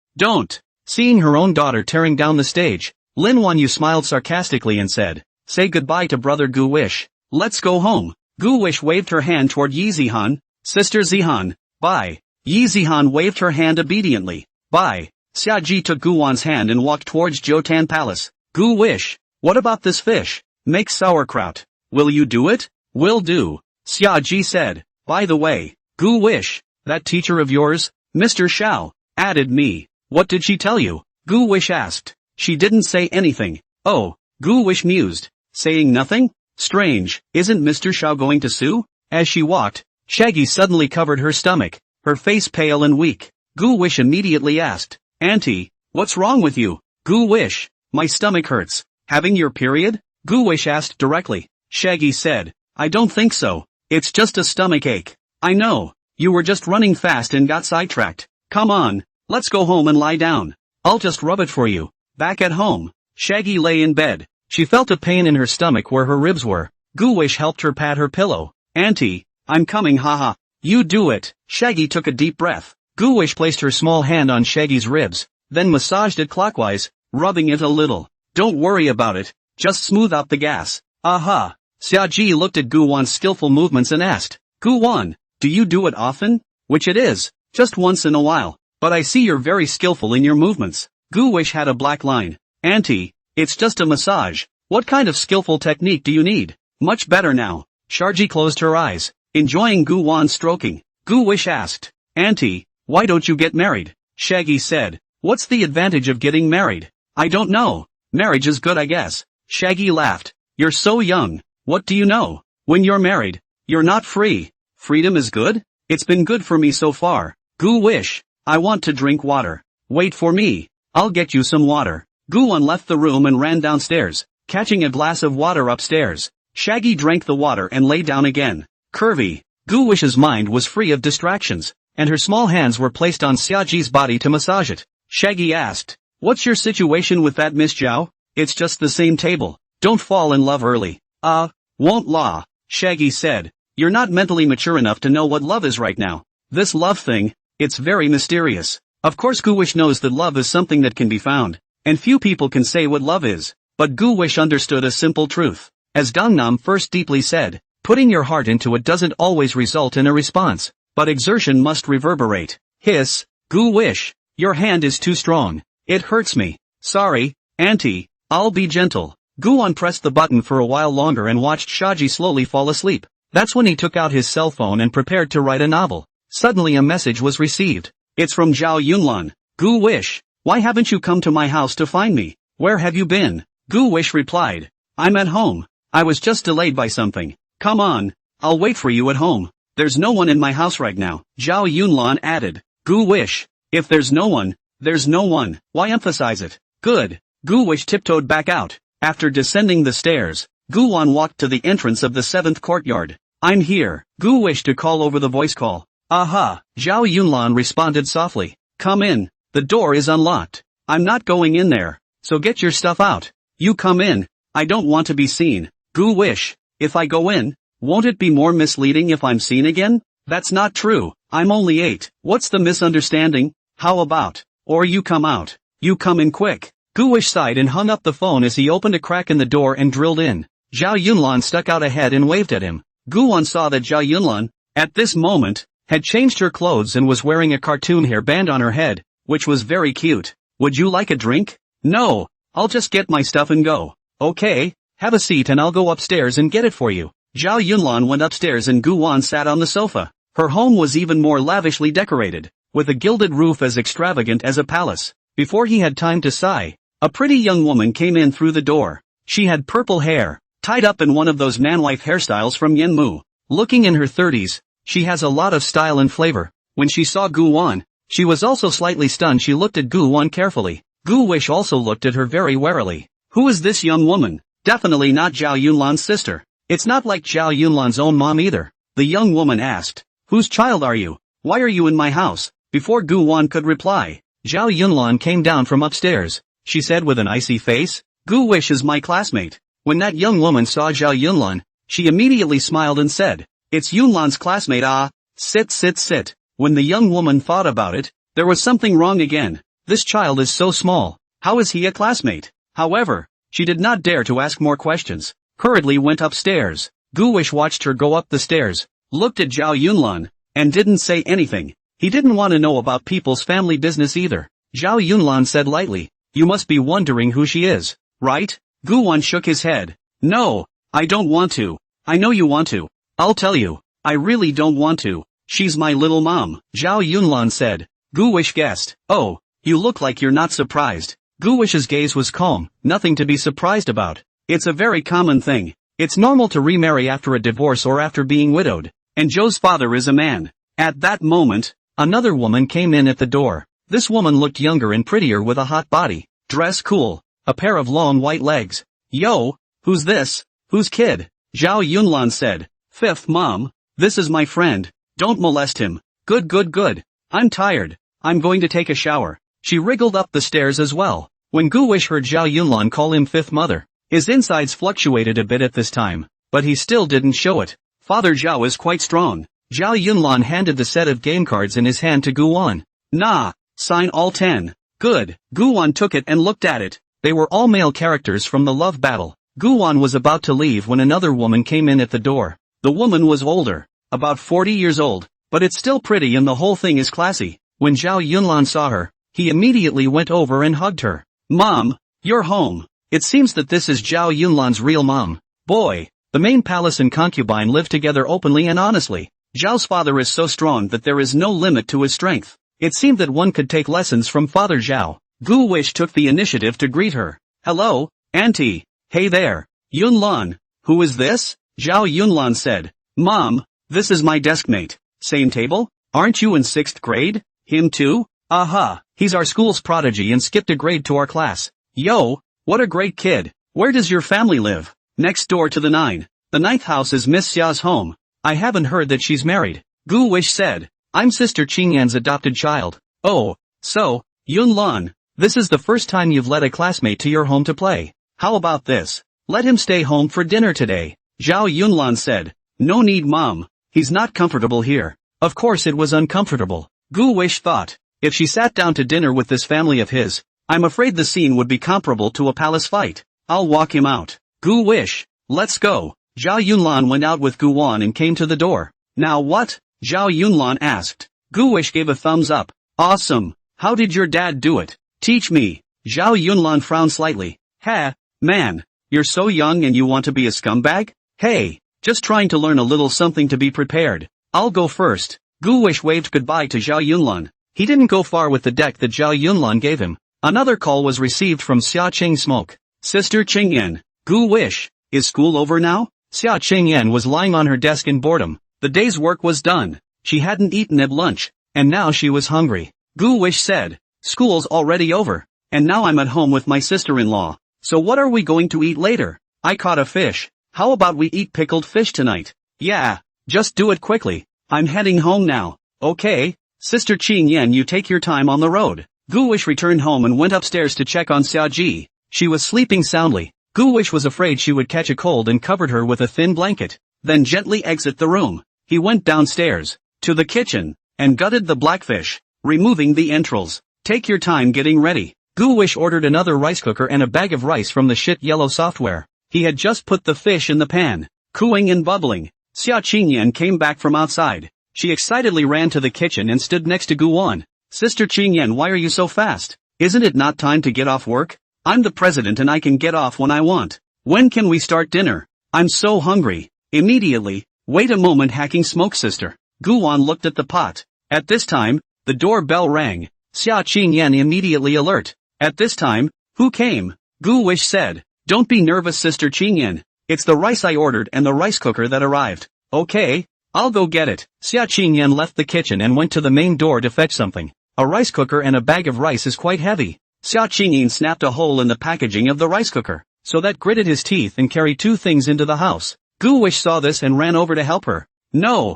[SPEAKER 1] Seeing her own daughter tearing down the stage, Lin Wan Yu smiled sarcastically and said, Say goodbye to brother Gu Wish. Let's go home. Gu Wish waved her hand toward Yi Zihan. Sister Zihan, bye. Yi Zihan waved her hand obediently. Bye. Xia Ji took Gu Wan's hand and walked towards Jotan Palace. Gu Wish, what about this fish? Make sauerkraut. Will you do it? Will do. Xia Ji said. By the way, Gu Wish, that teacher of yours, Mr. Shao, added me. What did she tell you? Gu Wish asked. She didn't say anything. Oh, Gu Wish mused. Saying nothing? Strange, isn't Mr. Shao going to sue? As she walked, Shaggy suddenly covered her stomach, her face pale and weak. Gu Wish immediately asked. Auntie, what's wrong with you? Gu Wish, my stomach hurts. Having your period? Gu Wish asked directly. Shaggy said, I don't think so. It's just a stomach ache. I know. You were just running fast and got sidetracked. Come on, let's go home and lie down. I'll just rub it for you. Back at home, Shaggy lay in bed. She felt a pain in her stomach where her ribs were. Gu Wish helped her pat her pillow. Auntie, I'm coming, haha. You do it. Shaggy took a deep breath. Gu Wish placed her small hand on Shaggy's ribs, then massaged it clockwise, rubbing it a little. Don't worry about it. Just smooth out the gas. Aha. Xiaoji looked at Gu Wan's skillful movements and asked, Gu Wan, do you do it often? Which it is, just once in a while, but I see you're very skillful in your movements. Gu Wish had a black line. Auntie, it's just a massage. What kind of skillful technique do you need? Much better now. Xiaoji closed her eyes, enjoying Gu Wan's stroking. Gu Wish asked, Auntie, why don't you get married? Shaggy said, what's the advantage of getting married? I don't know. Marriage is good, I guess. Shaggy laughed. You're so young. What do you know? When you're married, you're not free. Freedom is good? It's been good for me so far. Gu Wish, I want to drink water. Wait for me. I'll get you some water. Gu Wan left the room and ran downstairs, catching a glass of water upstairs. Shaggy drank the water and lay down again. Curvy. Gu Wish's mind was free of distractions, and her small hands were placed on Xiaoji's body to massage it. Shaggy asked, what's your situation with that Miss Zhao? It's just the same table. Don't fall in love early. Won't la. Shaggy said, you're not mentally mature enough to know what love is right now. This love thing, it's very mysterious. Of course Gu Wish knows that love is something that can be found, and few people can say what love is, but Gu Wish understood a simple truth. As Gangnam first deeply said, putting your heart into it doesn't always result in a response, but exertion must reverberate. Hiss, Gu Wish, your hand is too strong. It hurts me. Sorry, Auntie, I'll be gentle. Gu Wan pressed the button for a while longer and watched Xiaoji slowly fall asleep. That's when he took out his cell phone and prepared to write a novel. Suddenly a message was received. It's from Zhao Yunlan. Gu Wish, why haven't you come to my house to find me? Where have you been? Gu Wish replied, I'm at home. I was just delayed by something. Come on, I'll wait for you at home. There's no one in my house right now. Zhao Yunlan added. Gu Wish, if there's no one, there's no one. Why emphasize it? Good. Gu Wish tiptoed back out. After descending the stairs, Gu Wan walked to the entrance of the 7th courtyard. I'm here. Gu wished to call over the voice call. Aha! Zhao Yunlan responded softly. Come in. The door is unlocked. I'm not going in there, so get your stuff out. You come in. I don't want to be seen. Gu wish. If I go in, won't it be more misleading if I'm seen again? That's not true. I'm only 8. What's the misunderstanding? How about, or you come out. You come in quick. Gu wish sighed and hung up the phone as he opened a crack in the door and drilled in. Zhao Yunlan stuck out a head and waved at him. Gu Wan saw that Zhao Yunlan, at this moment, had changed her clothes and was wearing a cartoon hairband on her head, which was very cute. Would you like a drink? No, I'll just get my stuff and go. Okay, have a seat and I'll go upstairs and get it for you. Zhao Yunlan went upstairs and Gu Wan sat on the sofa. Her home was even more lavishly decorated, with a gilded roof as extravagant as a palace. Before he had time to sigh, a pretty young woman came in through the door. She had purple hair, tied up in one of those manwife hairstyles from Yenmu. Looking in her 30s, she has a lot of style and flavor. When she saw Gu Wan, she was also slightly stunned. She looked at Gu Wan carefully. Gu Wish also looked at her very warily. Who is this young woman? Definitely not Zhao Yunlan's sister. It's not like Zhao Yunlan's own mom either. The young woman asked, whose child are you? Why are you in my house? Before Gu Wan could reply, Zhao Yunlan came down from upstairs. She said with an icy face, Gu Wish is my classmate. When that young woman saw Zhao Yunlan, she immediately smiled and said, it's Yunlan's classmate. Ah, sit. When the young woman thought about it, there was something wrong again. This child is so small. How is he a classmate? However, she did not dare to ask more questions. Hurriedly went upstairs. Gu Wish watched her go up the stairs, looked at Zhao Yunlan, and didn't say anything. He didn't want to know about people's family business either. Zhao Yunlan said lightly, you must be wondering who she is, right? Gu Wan shook his head. No, I don't want to. I know you want to. I'll tell you, I really don't want to. She's my little mom, Zhao Yunlan said. Gu Wish guessed. Oh, you look like you're not surprised. Gu Wish's gaze was calm, nothing to be surprised about. It's a very common thing. It's normal to remarry after a divorce or after being widowed. And Zhou's father is a man. At that moment, Another woman came in at the door. This woman looked younger and prettier with a hot body, dress cool, a pair of long white legs. Yo, who's this? Whose kid? Zhao Yunlan said. Fifth mom, this is my friend, don't molest him. Good. I'm tired, I'm going to take a shower. She wriggled up the stairs as well. When Gu Wish heard Zhao Yunlan call him fifth mother, his insides fluctuated a bit at this time, but he still didn't show it. Father Zhao is quite strong. Zhao Yunlan handed the set of game cards in his hand to Gu Wan. Nah, sign all 10. Good. Gu Wan took it and looked at it. They were all male characters from the love battle. Gu Wan was about to leave when another woman came in at the door. The woman was older, about 40 years old, but it's still pretty and the whole thing is classy. When Zhao Yunlan saw her, he immediately went over and hugged her. Mom, you're home. It seems that this is Zhao Yunlan's real mom. Boy, the main palace and concubine live together openly and honestly. Zhao's father is so strong that there is no limit to his strength. It seemed that one could take lessons from Father Zhao. Gu Wish took the initiative to greet her. Hello, Auntie. Hey there. Yunlan. Who is this? Zhao Yunlan said. Mom, this is my deskmate. Same table? Aren't you in 6th grade? Him too? Aha, he's our school's prodigy and skipped a grade to our class. Yo, what a great kid. Where does your family live? Next door to the 9. The 9th house is Miss Xia's home. I haven't heard that she's married. Gu Wish said. I'm Sister Qingyan's adopted child. Oh, so, Yunlan, this is the first time you've let a classmate to your home to play. How about this? Let him stay home for dinner today. Zhao Yunlan said. No need, Mom. He's not comfortable here. Of course it was uncomfortable. Gu Wish thought. If she sat down to dinner with this family of his, I'm afraid the scene would be comparable to a palace fight. I'll walk him out. Gu Wish, let's go. Zhao Yunlan went out with Gu Wan and came to the door. Now what? Zhao Yunlan asked. Gu Wish gave a thumbs up. Awesome. How did your dad do it? Teach me. Zhao Yunlan frowned slightly. Ha, man. You're so young and you want to be a scumbag? Hey, just trying to learn a little something to be prepared. I'll go first. Gu Wish waved goodbye to Zhao Yunlan. He didn't go far with the deck that Zhao Yunlan gave him. Another call was received from Xia Qing Smoke. Sister Qingyan. Gu Wish, is school over now? Xia Qingyan was lying on her desk in boredom. The day's work was done. She hadn't eaten at lunch, and now she was hungry. Gu Wish said, school's already over, and now I'm at home with my sister-in-law. So what are we going to eat later? I caught a fish. How about we eat pickled fish tonight? Yeah, just do it quickly. I'm heading home now. Okay, Sister Qingyan, you take your time on the road. Gu Wish returned home and went upstairs to check on Xia Ji. She was sleeping soundly. Gu Wish was afraid she would catch a cold and covered her with a thin blanket, then gently exit the room. He went downstairs, to the kitchen, and gutted the blackfish, removing the entrails. Take your time getting ready. Gu Wish ordered another rice cooker and a bag of rice from the shit yellow software. He had just put the fish in the pan, cooing and bubbling. Xia Qingyan came back from outside. She excitedly ran to the kitchen and stood next to Gu Wan. Sister Qingyan, why are you so fast? Isn't it not time to get off work? I'm the president and I can get off when I want. When can we start dinner? I'm so hungry. Immediately. Wait a moment, hacking smoke sister. Gu Wan looked at the pot. At this time, the doorbell rang. Xia Qingyan immediately alert. At this time, who came? Gu Wish said. Don't be nervous, Sister Qingyan. It's the rice I ordered and the rice cooker that arrived. Okay, I'll go get it. Xia Qingyan left the kitchen and went to the main door to fetch something. A rice cooker and a bag of rice is quite heavy. Xia Qingyan snapped a hole in the packaging of the rice cooker, so that gritted his teeth and carried two things into the house. Gu Wish saw this and ran over to help her. No,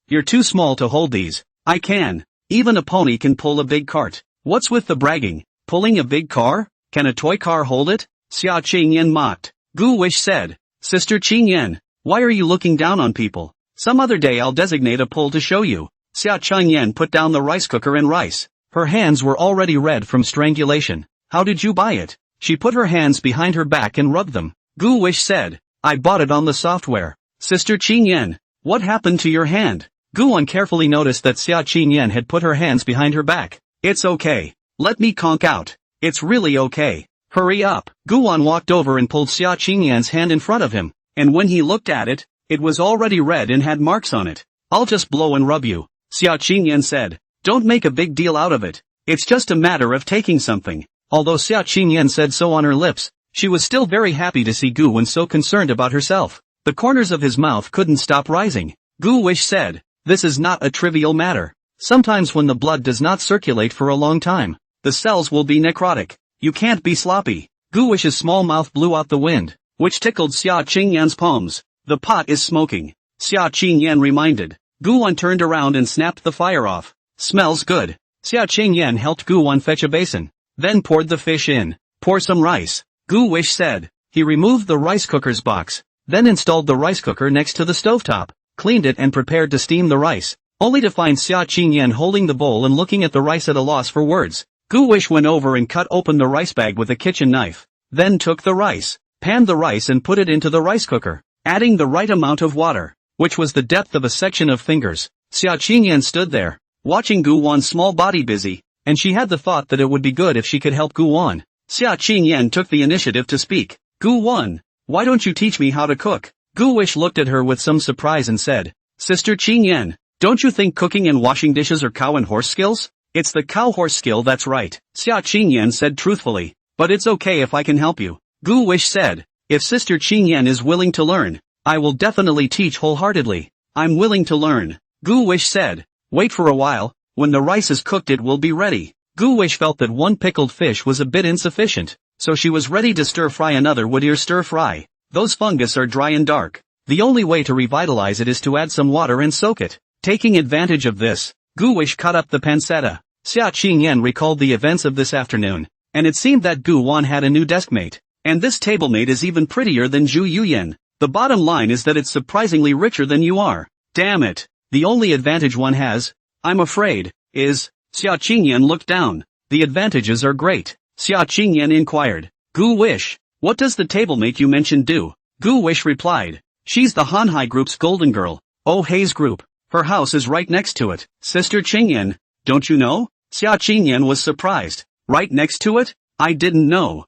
[SPEAKER 1] you're too small to hold these. I can. Even a pony can pull a big cart. What's with the bragging? Pulling a big car? Can a toy car hold it? Xia Qingyan mocked. Gu Wish said. Sister Qingyan, why are you looking down on people? Some other day I'll designate a pull to show you. Xia Qingyan put down the rice cooker and rice. Her hands were already red from strangulation. How did you buy it? She put her hands behind her back and rubbed them. Gu Wish said. I bought it on the software. Sister Qingyan, what happened to your hand? Gu Wan carefully noticed that Xia Qingyan had put her hands behind her back. It's okay. Let me conk out. It's really okay. Hurry up. Gu Wan walked over and pulled Xia Qingyan's hand in front of him, and when he looked at it, it was already red and had marks on it. I'll just blow and rub you. Xia Qingyan said. Don't make a big deal out of it. It's just a matter of taking something. Although Xia Qingyan said so on her lips, she was still very happy to see Gu Wan so concerned about herself. The corners of his mouth couldn't stop rising. Gu Wish said. This is not a trivial matter. Sometimes when the blood does not circulate for a long time, the cells will be necrotic. You can't be sloppy. Gu Wish's small mouth blew out the wind, which tickled Xia Qingyan's palms. The pot is smoking, Xia Qingyan reminded. Gu Wan turned around and snapped the fire off. Smells good. Xia Qingyan helped Gu Wan fetch a basin, then poured the fish in. Pour some rice, Gu Wish said. He removed the rice cooker's box, then installed the rice cooker next to the stovetop, cleaned it and prepared to steam the rice, only to find Xia Qingyan holding the bowl and looking at the rice at a loss for words. Gu Wish went over and cut open the rice bag with a kitchen knife, then took the rice, panned the rice and put it into the rice cooker, adding the right amount of water, which was the depth of a section of fingers. Xia Qingyan stood there, watching Gu Wan's small body busy, and she had the thought that it would be good if she could help Gu Wan. Xia Qingyan took the initiative to speak. Gu Wan, why don't you teach me how to cook? Gu Wish looked at her with some surprise and said, Sister Qingyan, don't you think cooking and washing dishes are cow and horse skills? It's the cow-horse skill that's right, Xia Qingyan said truthfully, but it's okay if I can help you. Gu Wish said, if Sister Qingyan is willing to learn, I will definitely teach wholeheartedly. I'm willing to learn, Gu Wish said. Wait for a while, when the rice is cooked it will be ready. Gu Wish felt that one pickled fish was a bit insufficient, so she was ready to stir-fry another wood-ear stir-fry. Those fungus are dry and dark. The only way to revitalize it is to add some water and soak it. Taking advantage of this, Gu Wish cut up the pancetta. Xia Qingyan recalled the events of this afternoon, and it seemed that Gu Wan had a new deskmate, and this tablemate is even prettier than Zhu Yuyan. The bottom line is that it's surprisingly richer than you are. Damn it. The only advantage one has, I'm afraid, is, Xia Qingyan looked down. The advantages are great. Xia Qingyan inquired. Gu Wish, what does the tablemate you mentioned do? Gu Wish replied. She's the Hanhai Group's golden girl. Oh Hayes Group. Her house is right next to it. Sister Qingyan, don't you know? Xia Qingyan was surprised. Right next to it? I didn't know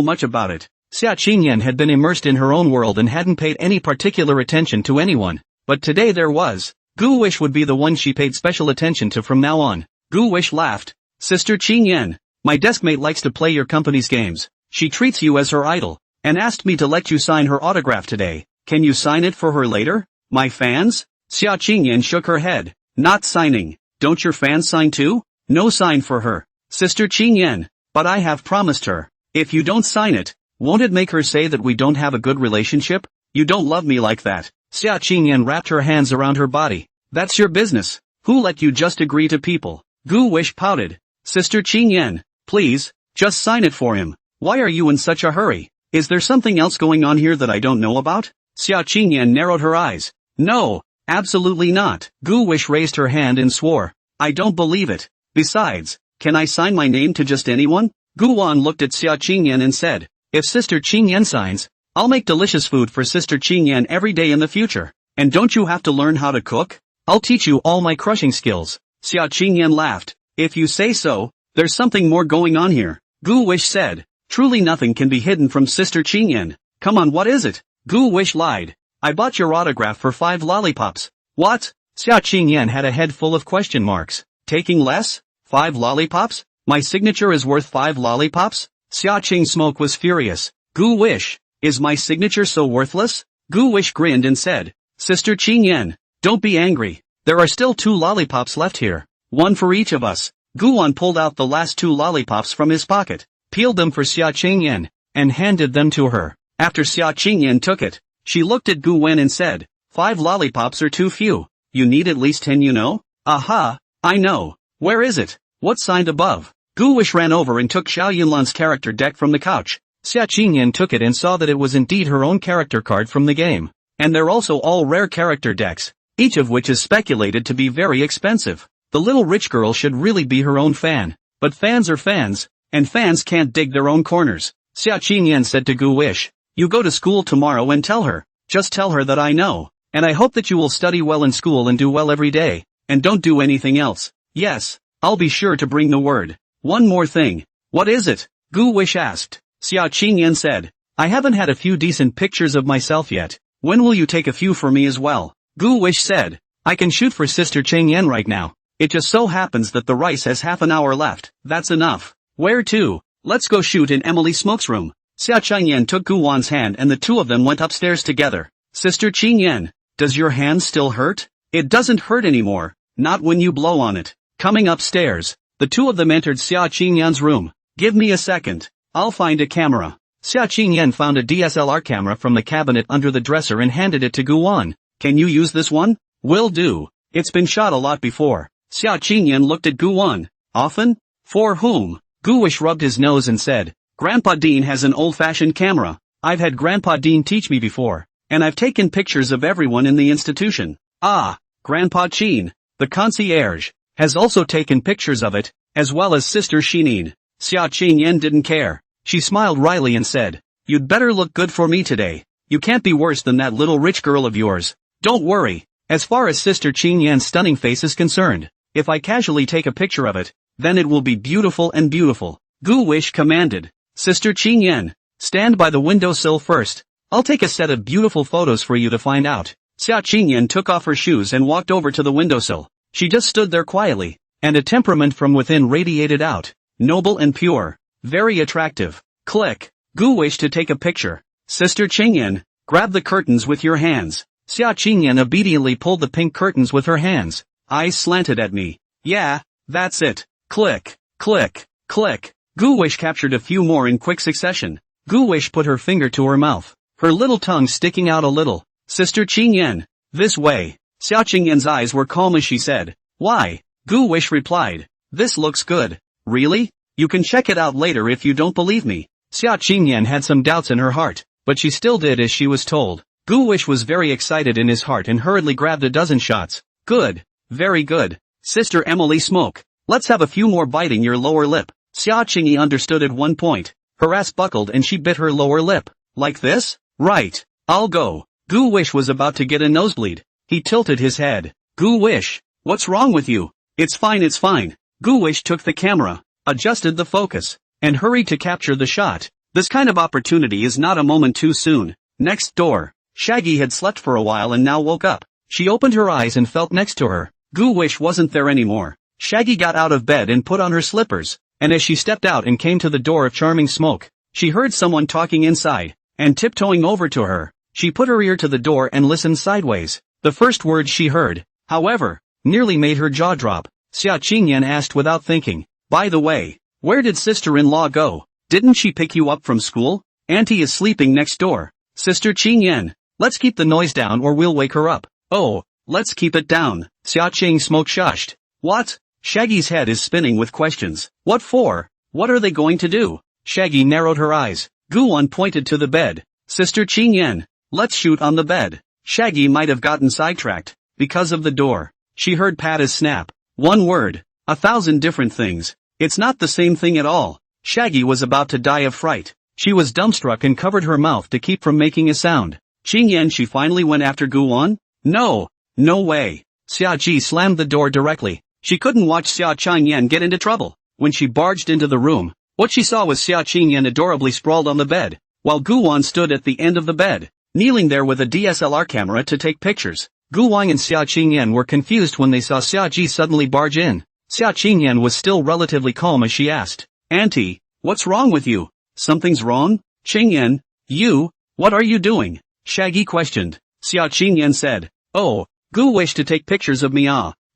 [SPEAKER 1] much about it. Xia Qingyan had been immersed in her own world and hadn't paid any particular attention to anyone. But today there was. Gu Wish would be the one she paid special attention to from now on. Gu Wish laughed. Sister Qingyan, my deskmate likes to play your company's games. She treats you as her idol, and asked me to let you sign her autograph today. Can you sign it for her later? My fans? Xia Qingyan shook her head. Not signing. Don't your fans sign too? No sign for her. Sister Qingyan, but I have promised her. If you don't sign it, won't it make her say that we don't have a good relationship? You don't love me like that. Xia Qingyan wrapped her hands around her body. That's your business. Who let you just agree to people? Gu Wish pouted. Sister Qingyan, please, just sign it for him. Why are you in such a hurry? Is there something else going on here that I don't know about? Xia Qingyan narrowed her eyes. No, absolutely not. Gu Wish raised her hand and swore. I don't believe it. Besides, can I sign my name to just anyone? Gu Wan looked at Xia Qingyan and said, if Sister Qingyan signs, I'll make delicious food for Sister Qingyan every day in the future. And don't you have to learn how to cook? I'll teach you all my crushing skills. Xia Qingyan laughed. If you say so, there's something more going on here. Gu Wish said. Truly nothing can be hidden from Sister Qingyan. Come on, what is it? Gu Wish lied. I bought your autograph for 5 lollipops. What? Xia Qingyan had a head full of question marks. Taking less? 5 lollipops? My signature is worth 5 lollipops? Xia Qing Smoke was furious. Gu Wish, is my signature so worthless? Gu Wish grinned and said, Sister Qingyan, don't be angry. There are still 2 lollipops left here. One for each of us. Gu Wan pulled out the last 2 lollipops from his pocket, peeled them for Xia Qingyan, and handed them to her. After Xia Qingyan took it, she looked at Gu Wen and said, 5 lollipops are too few. You need at least 10 you know? Aha, I know. Where is it? What's signed above? Gu Wish ran over and took Xiao Yunlan's character deck from the couch. Xia Qingyan took it and saw that it was indeed her own character card from the game. And they're also all rare character decks, each of which is speculated to be very expensive. The little rich girl should really be her own fan. But fans are fans, and fans can't dig their own corners. Xia Qingyan said to Gu Wish, you go to school tomorrow and tell her. Just tell her that I know. And I hope that you will study well in school and do well every day. And don't do anything else. Yes, I'll be sure to bring the word. One more thing. What is it? Gu Wish asked. Xia Qingyan said, I haven't had a few decent pictures of myself yet. When will you take a few for me as well? Gu Wish said, I can shoot for Sister Qingyan right now. It just so happens that the rice has half an hour left. That's enough. Where to? Let's go shoot in Emily Smoke's room. Xia Qingyan took Gu Wan's hand and the two of them went upstairs together. Sister Qingyan, does your hand still hurt? It doesn't hurt anymore. Not when you blow on it. Coming upstairs, the two of them entered Xia Qingyan's room. Give me a second. I'll find a camera. Xia Qingyan found a DSLR camera from the cabinet under the dresser and handed it to Guan. Can you use this one? Will do. It's been shot a lot before. Xia Qingyan looked at Guan. Often? For whom? Guwish rubbed his nose and said, Grandpa Dean has an old-fashioned camera. I've had Grandpa Dean teach me before. And I've taken pictures of everyone in the institution. Ah, Grandpa Qin, the concierge, has also taken pictures of it, as well as Sister Shinin. Xia Qingyan didn't care. She smiled wryly and said, You'd better look good for me today. You can't be worse than that little rich girl of yours. Don't worry. As far as Sister Qingyan's stunning face is concerned, if I casually take a picture of it, then it will be beautiful and beautiful. Gu Wish commanded. Sister Qingyan, stand by the windowsill first. I'll take a set of beautiful photos for you to find out. Xia Qingyan took off her shoes and walked over to the windowsill. She just stood there quietly, and a temperament from within radiated out. Noble and pure. Very attractive. Click. Gu Wish to take a picture. Sister Qingyan, grab the curtains with your hands. Xia Qingyan obediently pulled the pink curtains with her hands. Eyes slanted at me. Yeah, that's it. Click, click, click. Gu Wish captured a few more in quick succession. Gu Wish put her finger to her mouth, her little tongue sticking out a little. Sister Qingyan, this way. Xia Qingyan's eyes were calm as she said, Why? Gu Wish replied, This looks good. Really? You can check it out later if you don't believe me. Xia Qingyan had some doubts in her heart, but she still did as she was told. Gu Wish was very excited in his heart and hurriedly grabbed a dozen shots. Good. Very good. Sister Emily Smoke. Let's have a few more biting your lower lip. Xia Qingyi understood at one point. Her ass buckled and she bit her lower lip. Like this? Right. I'll go. Gu Wish was about to get a nosebleed. He tilted his head. Gu Wish, what's wrong with you? It's fine, it's fine. Gu Wish took the camera, adjusted the focus, and hurried to capture the shot. This kind of opportunity is not a moment too soon. Next door. Shaggy had slept for a while and now woke up. She opened her eyes and felt next to her. Gu Wish wasn't there anymore. Shaggy got out of bed and put on her slippers, and as she stepped out and came to the door of Charming Smoke, she heard someone talking inside, and tiptoeing over to her, she put her ear to the door and listened sideways. The first words she heard, however, nearly made her jaw drop. Xia Qingyan asked without thinking, By the way, where did sister-in-law go? Didn't she pick you up from school? Auntie is sleeping next door. Sister Qingyan, let's keep the noise down or we'll wake her up. Oh, let's keep it down. Xia Qing Smoke shushed. What? Shaggy's head is spinning with questions. What for? What are they going to do? Shaggy narrowed her eyes. Guan pointed to the bed. Sister Qingyan, let's shoot on the bed. Shaggy might have gotten sidetracked, because of the door. She heard Pata's snap. One word. 1,000 different things. It's not the same thing at all. Shaggy was about to die of fright. She was dumbstruck and covered her mouth to keep from making a sound. Qingyan, she finally went after Guan? No. No way. Xia Ji slammed the door directly. She couldn't watch Xia Qingyan get into trouble. When she barged into the room, what she saw was Xia Qingyan adorably sprawled on the bed, while Guan stood at the end of the bed, kneeling there with a DSLR camera to take pictures. Guan and Xia Qingyan were confused when they saw Xia Ji suddenly barge in. Xia Qingyan was still relatively calm as she asked, Auntie, what's wrong with you? Something's wrong? Qingyan, you, what are you doing? Shaggy questioned. Xia Qingyan said, Oh, Gu Wish to take pictures of me.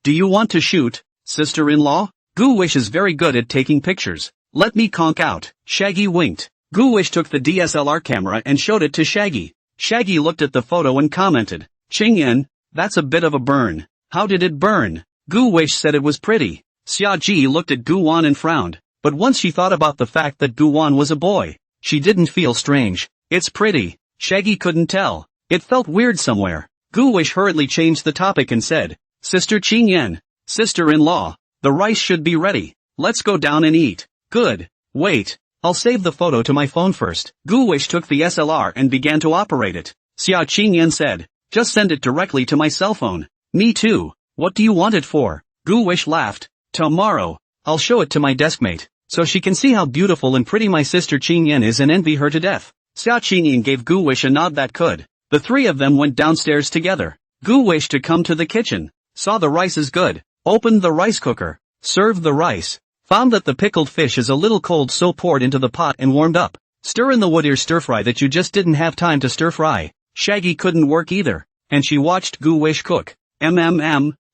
[SPEAKER 1] Do you want to shoot, sister-in-law? Gu Wish is very good at taking pictures. Let me conk out. Shaggy winked. Gu Wish took the DSLR camera and showed it to Shaggy. Shaggy looked at the photo and commented, Qingyan, that's a bit of a burn. How did it burn? Gu Wish said it was pretty. Xia Ji looked at Guan and frowned, but once she thought about the fact that Guan was a boy, she didn't feel strange. It's pretty. Shaggy couldn't tell. It felt weird somewhere. Gu Wish hurriedly changed the topic and said, Sister Qingyan, sister-in-law, the rice should be ready. Let's go down and eat. Good. Wait. I'll save the photo to my phone first. Gu Wish took the SLR and began to operate it. Xia Qingyan said, Just send it directly to my cell phone. Me too. What do you want it for? Gu Wish laughed. Tomorrow, I'll show it to my deskmate, so she can see how beautiful and pretty my sister Qingyan is and envy her to death. Xia Qingyan gave Gu Wish a nod that could. The three of them went downstairs together. Gu Wish to come to the kitchen. Saw the rice is good. Opened the rice cooker. Served the rice. Found that the pickled fish is a little cold, so poured into the pot and warmed up. Stir in the wood ear stir fry that you just didn't have time to stir fry. Shaggy couldn't work either, and she watched Gu Wish cook.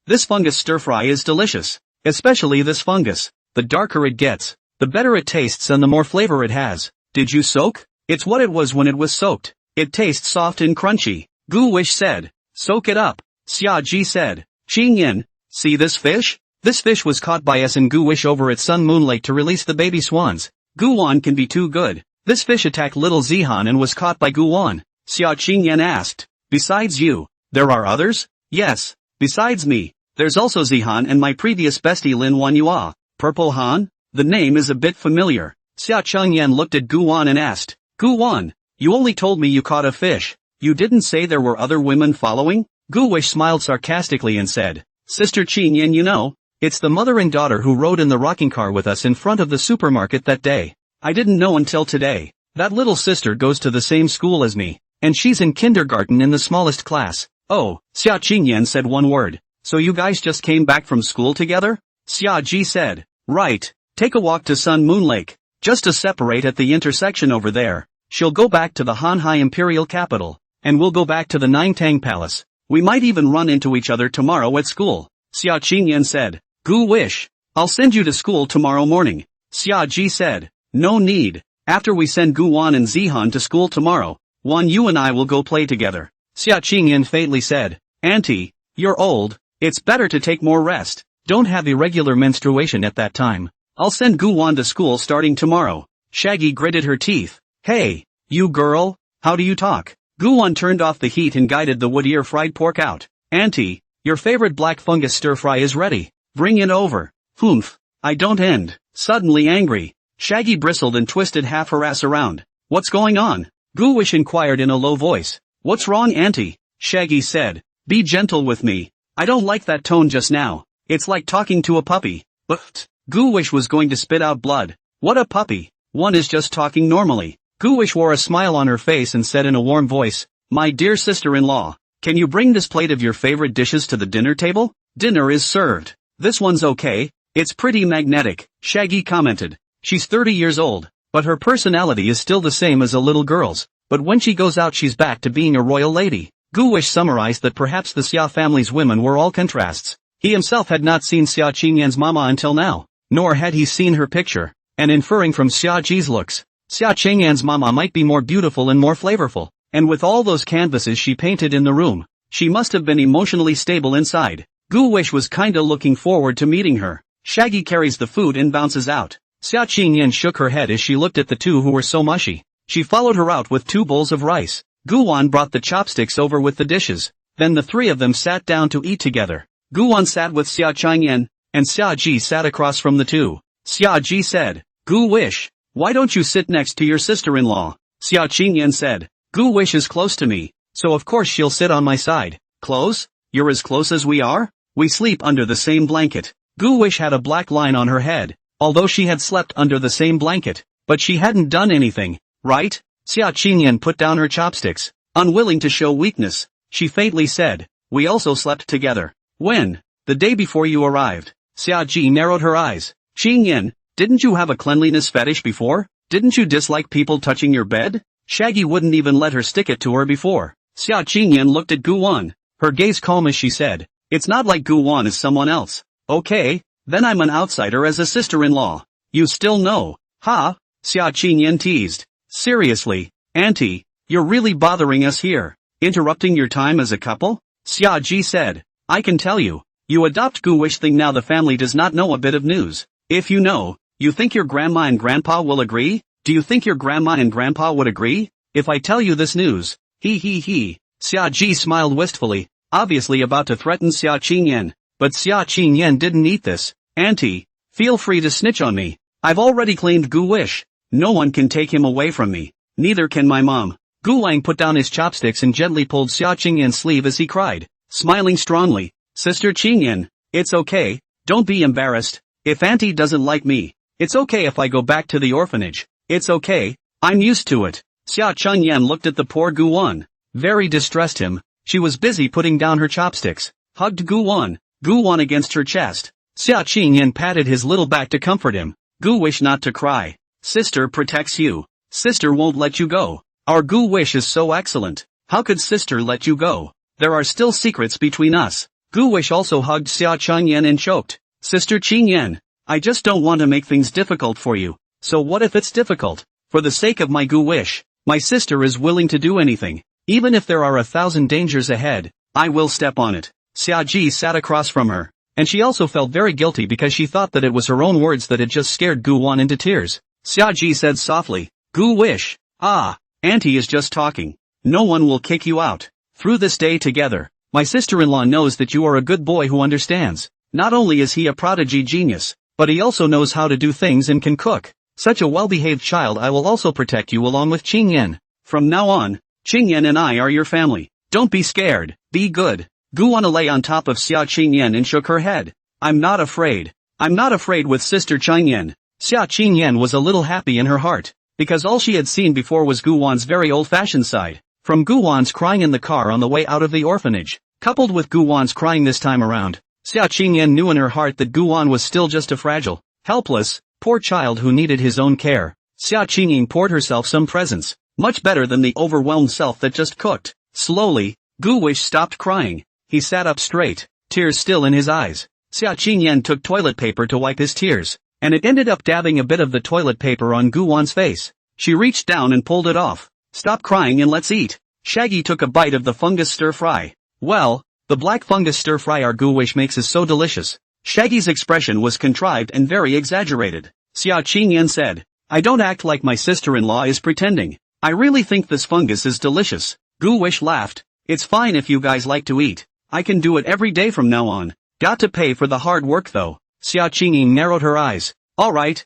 [SPEAKER 1] This fungus stir-fry is delicious. Especially this fungus. The darker it gets, the better it tastes and the more flavor it has. Did you soak? It's what it was when it was soaked. It tastes soft and crunchy. Gu Wish said. Soak it up. Xia Ji said. Qing Yin, see this fish? This fish was caught by us and Gu Wish over at Sun Moon Lake to release the baby swans. Gu Wan can be too good. This fish attacked little Zihan and was caught by Gu Wan. Xia Qing Yin asked. Besides you, there are others? Yes. Besides me, there's also Zihan and my previous bestie Lin Wan Yua. Purple Han? The name is a bit familiar. Xia Cheng Yan looked at Gu Wan and asked. Gu Wan, you only told me you caught a fish. You didn't say there were other women following? Gu Wish smiled sarcastically and said. Sister Qing Yin, you know, it's the mother and daughter who rode in the rocking car with us in front of the supermarket that day. I didn't know until today. That little sister goes to the same school as me, and she's in kindergarten in the smallest class. Oh, Xia Qingyan said one word. So you guys just came back from school together? Xia Ji said. Right. Take a walk to Sun Moon Lake. Just to separate at the intersection over there. She'll go back to the Hanhai Imperial Capital, and we'll go back to the Ningtang Palace. We might even run into each other tomorrow at school. Xia Qingyan said. Gu Wish. I'll send you to school tomorrow morning. Xia Ji said. No need. After we send Gu Wan and Zihan to school tomorrow, Wan Yu and I will go play together. Xia Qingyan faintly said. Auntie, you're old. It's better to take more rest. Don't have irregular menstruation at that time. I'll send Gu Wan to school starting tomorrow. Shaggy gritted her teeth. Hey, you girl, how do you talk? Gu Wan turned off the heat and guided the wood ear fried pork out. Auntie, your favorite black fungus stir-fry is ready. Bring it over. Humph. I don't end. Suddenly angry, Shaggy bristled and twisted half her ass around. What's going on? Gu Wish inquired in a low voice. What's wrong, Auntie? Shaggy said. Be gentle with me. I don't like that tone just now. It's like talking to a puppy. But Gu Wish was going to spit out blood. What a puppy. One is just talking normally. Gu Wish wore a smile on her face and said in a warm voice, My dear sister-in-law, can you bring this plate of your favorite dishes to the dinner table? Dinner is served. This one's okay. It's pretty magnetic, Shaggy commented. She's 30 years old, but her personality is still the same as a little girl's. But when she goes out she's back to being a royal lady. Gu Wish summarized that perhaps the Xia family's women were all contrasts. He himself had not seen Xia Qingyan's mama until now, nor had he seen her picture, and inferring from Xia Ji's looks, Xia Qingyan's mama might be more beautiful and more flavorful, and with all those canvases she painted in the room, she must have been emotionally stable inside. Gu Wish was kinda looking forward to meeting her. Shaggy carries the food and bounces out. Xia Qingyan shook her head as she looked at the two who were so mushy. She followed her out with 2 bowls of rice. Gu Wan brought the chopsticks over with the dishes. Then the 3 of them sat down to eat together. Gu Wan sat with Xia Qingyan, and Xia Ji sat across from the two. Xia Ji said, Gu Wish, why don't you sit next to your sister-in-law? Xia Qingyan said, Gu Wish is close to me, so of course she'll sit on my side. Close? You're as close as we are? We sleep under the same blanket. Gu Wish had a black line on her head, although she had slept under the same blanket, but she hadn't done anything, right? Xia Qingyan put down her chopsticks, unwilling to show weakness. She faintly said, we also slept together. When? The day before you arrived. Xia Ji narrowed her eyes. Qingyan, didn't you have a cleanliness fetish before? Didn't you dislike people touching your bed? Shaggy wouldn't even let her stick it to her before. Xia Qingyan looked at Gu Wan, her gaze calm as she said, it's not like Gu Wan is someone else. Okay, then I'm an outsider as a sister-in-law. You still know, huh? Xia Qingyan teased. Seriously, Auntie, you're really bothering us here. Interrupting your time as a couple? Xia Ji said. I can tell you, you adopt Gu Wish thing now the family does not know a bit of news. If you know, you think your grandma and grandpa will agree? Do you think your grandma and grandpa would agree? If I tell you this news? He. Xia Ji smiled wistfully, obviously about to threaten Xia Qingyan. But Xia Qingyan didn't eat this. Auntie, feel free to snitch on me. I've already claimed Gu Wish. No one can take him away from me. Neither can my mom. Gu Wang put down his chopsticks and gently pulled Xia Qingyan's sleeve as he cried, smiling strongly. Sister Qingyan, it's okay, don't be embarrassed. If Auntie doesn't like me, it's okay if I go back to the orphanage. It's okay, I'm used to it. Xia Qingyan looked at the poor Gu Wan. Very distressed him. She was busy putting down her chopsticks. Hugged Gu Wan against her chest. Xia Qingyan patted his little back to comfort him. Gu Wish not to cry. Sister protects you. Sister won't let you go. Our Gu Wish is so excellent. How could sister let you go? There are still secrets between us. Gu Wish also hugged Xia Changyan and choked. Sister Qingyan, I just don't want to make things difficult for you. So what if it's difficult? For the sake of my Gu Wish, my sister is willing to do anything. Even if there are 1,000 dangers ahead, I will step on it. Xia Ji sat across from her, and she also felt very guilty because she thought that it was her own words that had just scared Gu Wan into tears. Xia Ji said softly, Gu Wish, Auntie is just talking. No one will kick you out. Through this day together, my sister-in-law knows that you are a good boy who understands. Not only is he a prodigy genius, but he also knows how to do things and can cook. Such a well-behaved child. I will also protect you along with Qingyan. From now on, Qingyan and I are your family. Don't be scared, be good. Gu Wan lay on top of Xia Qingyan and shook her head. I'm not afraid. I'm not afraid with Sister Qingyan. Xia Qingyan was a little happy in her heart, because all she had seen before was Gu Wan's very old-fashioned side. From Gu Wan's crying in the car on the way out of the orphanage, coupled with Gu Wan's crying this time around, Xia Qingyan knew in her heart that Gu Wan was still just a fragile, helpless, poor child who needed his own care. Xia Qingyan poured herself some presents, much better than the overwhelmed self that just cooked. Slowly, Gu Wish stopped crying. He sat up straight, tears still in his eyes. Xia Qingyan took toilet paper to wipe his tears, and it ended up dabbing a bit of the toilet paper on Gu Wan's face. She reached down and pulled it off. Stop crying and let's eat. Shaggy took a bite of the fungus stir-fry. Well, the black fungus stir-fry our Gu Wish makes is so delicious. Shaggy's expression was contrived and very exaggerated. Xia Qingyan said, I don't act like my sister-in-law is pretending. I really think this fungus is delicious. Gu Wish laughed. It's fine if you guys like to eat. I can do it every day from now on. Got to pay for the hard work though. Xia Qingyan narrowed her eyes. Alright,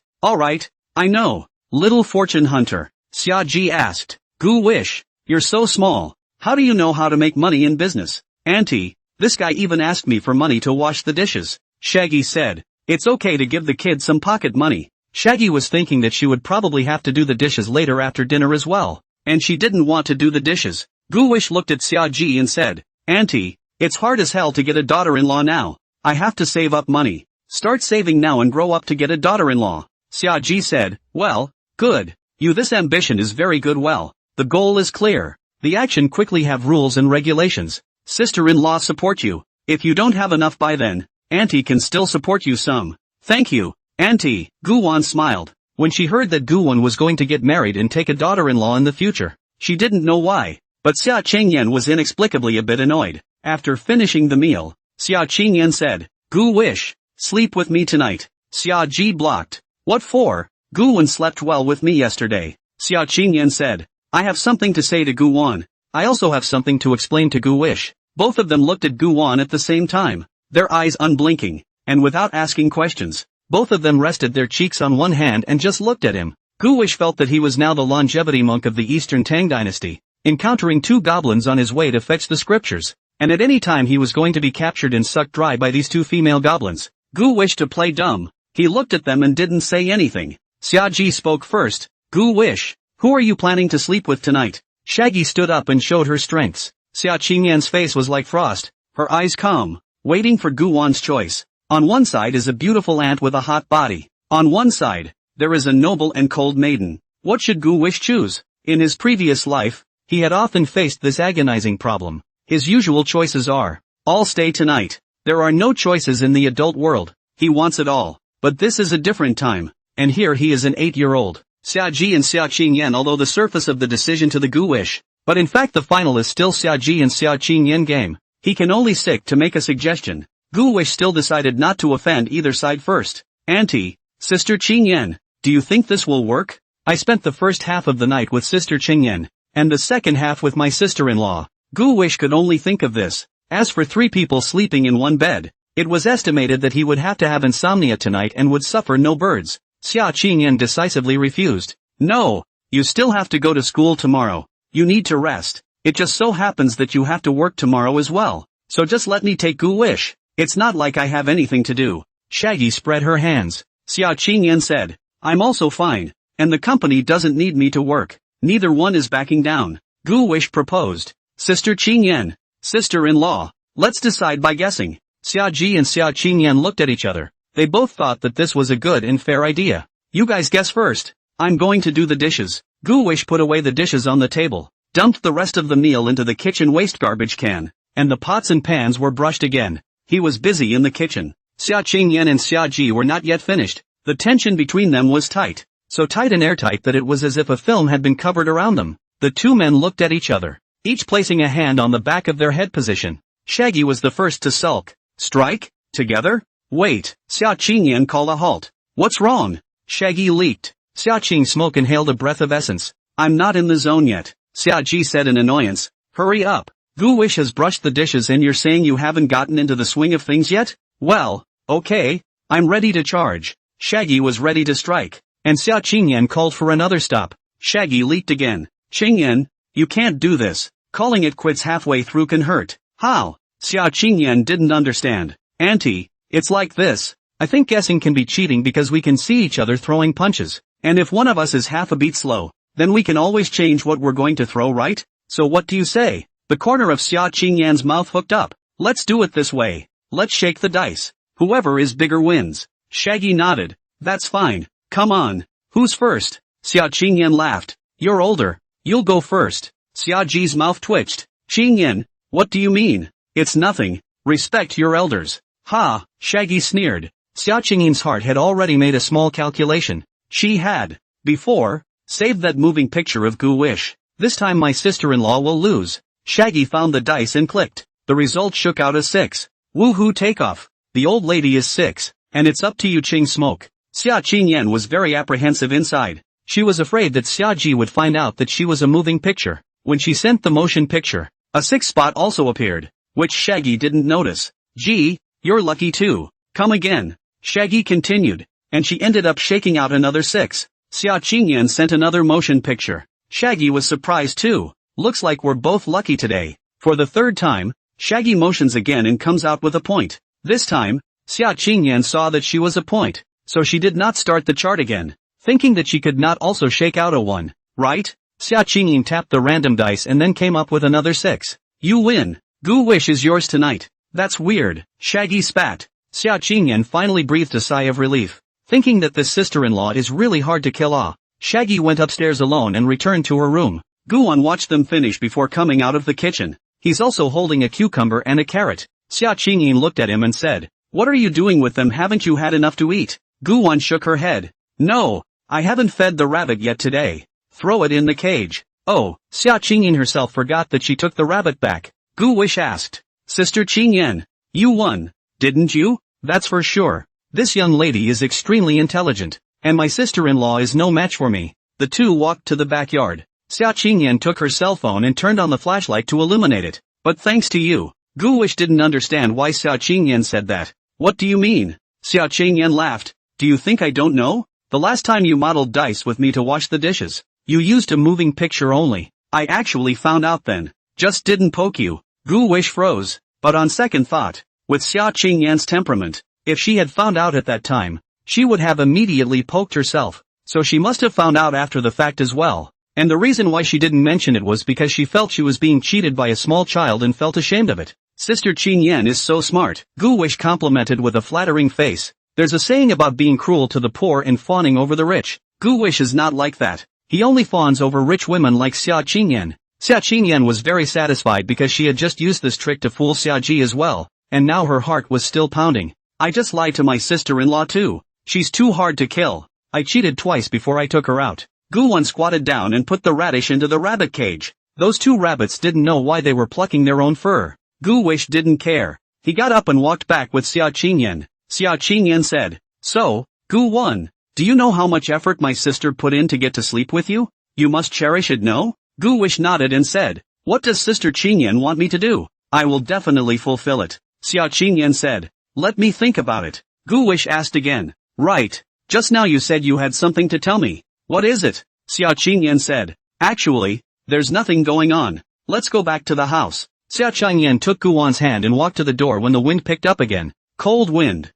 [SPEAKER 1] I know. Little fortune hunter. Xia Ji asked. Gu Wish, you're so small. How do you know how to make money in business? Auntie, this guy even asked me for money to wash the dishes. Shaggy said, it's okay to give the kid some pocket money. Shaggy was thinking that she would probably have to do the dishes later after dinner as well, and she didn't want to do the dishes. Gu Wish looked at Xia Ji and said, Auntie, it's hard as hell to get a daughter-in-law now. I have to save up money. Start saving now and grow up to get a daughter-in-law. Xia Ji said, well, good. This ambition is very good. Well, the goal is clear. The action quickly have rules and regulations. Sister-in-law support you. If you don't have enough by then, Auntie can still support you some. Thank you, Auntie. Gu Wan smiled. When she heard that Gu Wan was going to get married and take a daughter-in-law in the future, she didn't know why, but Xia Qingyan was inexplicably a bit annoyed. After finishing the meal, Xia Qingyan said, Gu Wish, sleep with me tonight. Xia Ji blocked. What for? Gu Wan slept well with me yesterday. Xia Qingyan said, I have something to say to Gu Wan. I also have something to explain to Gu Wish. Both of them looked at Gu Wan at the same time, their eyes unblinking, and without asking questions. Both of them rested their cheeks on one hand and just looked at him. Gu Wish felt that he was now the longevity monk of the Eastern Tang dynasty, encountering 2 goblins on his way to fetch the scriptures, and at any time he was going to be captured and sucked dry by these 2 female goblins. Gu wished to play dumb. He looked at them and didn't say anything. Xia Ji spoke first. Gu Wish, who are you planning to sleep with tonight? Shaggy stood up and showed her strengths. Xia Qingyan's face was like frost, her eyes calm, waiting for Gu Wan's choice. On one side is a beautiful ant with a hot body. On one side, there is a noble and cold maiden. What should Gu Wish choose? In his previous life, he had often faced this agonizing problem. His usual choices are, all stay tonight. There are no choices in the adult world. He wants it all. But this is a different time. And here he is an 8-year-old. Xia Ji and Xia Qingyan, although the surface of the decision to the Gu Wish, but in fact the final is still Xia Ji and Xia Qingyan game. He can only stick to make a suggestion. Gu Wish still decided not to offend either side first. Auntie, Sister Qingyan, do you think this will work? I spent the first half of the night with Sister Qingyan, and the second half with my sister-in-law. Gu Wish could only think of this. As for 3 people sleeping in one bed, it was estimated that he would have to have insomnia tonight and would suffer no birds. Xia Qingyan decisively refused. No, you still have to go to school tomorrow. You need to rest. It just so happens that you have to work tomorrow as well. So just let me take Gu Wish. It's not like I have anything to do. Shaggy spread her hands. Xia Qingyan said, I'm also fine, and the company doesn't need me to work. Neither one is backing down. Gu Wish proposed. Sister Qingyan, sister-in-law, let's decide by guessing. Xia Ji and Xia Qingyan looked at each other. They both thought that this was a good and fair idea. You guys guess first. I'm going to do the dishes. Gu Wish put away the dishes on the table, dumped the rest of the meal into the kitchen waste garbage can, and the pots and pans were brushed again. He was busy in the kitchen. Xia Qingyan and Xia Ji were not yet finished. The tension between them was tight. So tight and airtight that it was as if a film had been covered around them. The two men looked at each other, each placing a hand on the back of their head position. Shaggy was the first to sulk. Strike? Together? Wait, Xia Qingyan called a halt. What's wrong? Shaggy leaked. Xia Qing Smoke inhaled a breath of essence. I'm not in the zone yet, Xia Ji said in annoyance. Hurry up. Gu Wish has brushed the dishes and you're saying you haven't gotten into the swing of things yet? Well, okay. I'm ready to charge. Shaggy was ready to strike. And Xia Qingyan called for another stop. Shaggy leaked again. Qingyan, you can't do this. Calling it quits halfway through can hurt. How? Xia Qingyan didn't understand. Auntie, it's like this. I think guessing can be cheating because we can see each other throwing punches. And if one of us is half a beat slow, then we can always change what we're going to throw, right? So what do you say? The corner of Xia Qingyan's mouth hooked up. Let's do it this way. Let's shake the dice. Whoever is bigger wins. Shaggy nodded. That's fine. Come on. Who's first? Xia Qingyan laughed. You're older. You'll go first. Xia Ji's mouth twitched. Qingyan, what do you mean? It's nothing. Respect your elders. Ha, Shaggy sneered. Xia Qingyan's heart had already made a small calculation. She had, before, saved that moving picture of Gu Wish. This time my sister-in-law will lose. Shaggy found the dice and clicked. The result shook out as 6. Woohoo takeoff. The old lady is 6, and it's up to you Qing Smoke. Xia Qingyan was very apprehensive inside. She was afraid that Xia Ji would find out that she was a moving picture. When she sent the motion picture, a 6 spot also appeared, which Shaggy didn't notice. Gee, you're lucky too. Come again. Shaggy continued, and she ended up shaking out another 6. Xia Qingyan sent another motion picture. Shaggy was surprised too. Looks like we're both lucky today. For the third time, Shaggy motions again and comes out with a point. This time, Xia Qingyan saw that she was a point, so she did not start the chart again, thinking that she could not also shake out a 1, right? Xia Qingyan tapped the random dice and then came up with another 6. You win. Gu Wish is yours tonight. That's weird. Shaggy spat. Xia Qingyan finally breathed a sigh of relief, thinking that this sister-in-law is really hard to kill off. Shaggy went upstairs alone and returned to her room. Guan watched them finish before coming out of the kitchen. He's also holding a cucumber and a carrot. Xia Qingyan looked at him and said, What are you doing with them? Haven't you had enough to eat? Guan shook her head. No, I haven't fed the rabbit yet today. Throw it in the cage. Oh, Xia Qingyan herself forgot that she took the rabbit back. Gu Wish asked. Sister Qingyan, you won, didn't you? That's for sure. This young lady is extremely intelligent, and my sister-in-law is no match for me. The two walked to the backyard. Xia Qingyan took her cell phone and turned on the flashlight to illuminate it. But thanks to you. Gu Wish didn't understand why Xia Qingyan said that. What do you mean? Xia Qingyan laughed. Do you think I don't know? The last time you modeled dice with me to wash the dishes, you used a moving picture only. I actually found out then. Just didn't poke you. Gu Wish froze, but on second thought, with Xia Qingyan's temperament, if she had found out at that time, she would have immediately poked herself. So she must have found out after the fact as well. And the reason why she didn't mention it was because she felt she was being cheated by a small child and felt ashamed of it. Sister Qingyan is so smart, Gu Wish complimented with a flattering face. There's a saying about being cruel to the poor and fawning over the rich. Gu Wish is not like that. He only fawns over rich women like Xia Qingyan. Xia Qingyan was very satisfied because she had just used this trick to fool Xia Ji as well, and now her heart was still pounding. I just lied to my sister-in-law too. She's too hard to kill. I cheated twice before I took her out. Guan squatted down and put the radish into the rabbit cage. Those two rabbits didn't know why they were plucking their own fur. Gu Wish didn't care. He got up and walked back with Xia Qingyan. Xia Qingyan said, So, Gu Wan, do you know how much effort my sister put in to get to sleep with you? You must cherish it, no? Gu Wish nodded and said, What does Sister Qingyan want me to do? I will definitely fulfill it. Xia Qingyan said, Let me think about it. Gu Wish asked again. Right. Just now you said you had something to tell me. What is it? Xia Qingyan said. Actually, there's nothing going on. Let's go back to the house. Xia Qingyan took Guwan's hand and walked to the door when the wind picked up again. Cold wind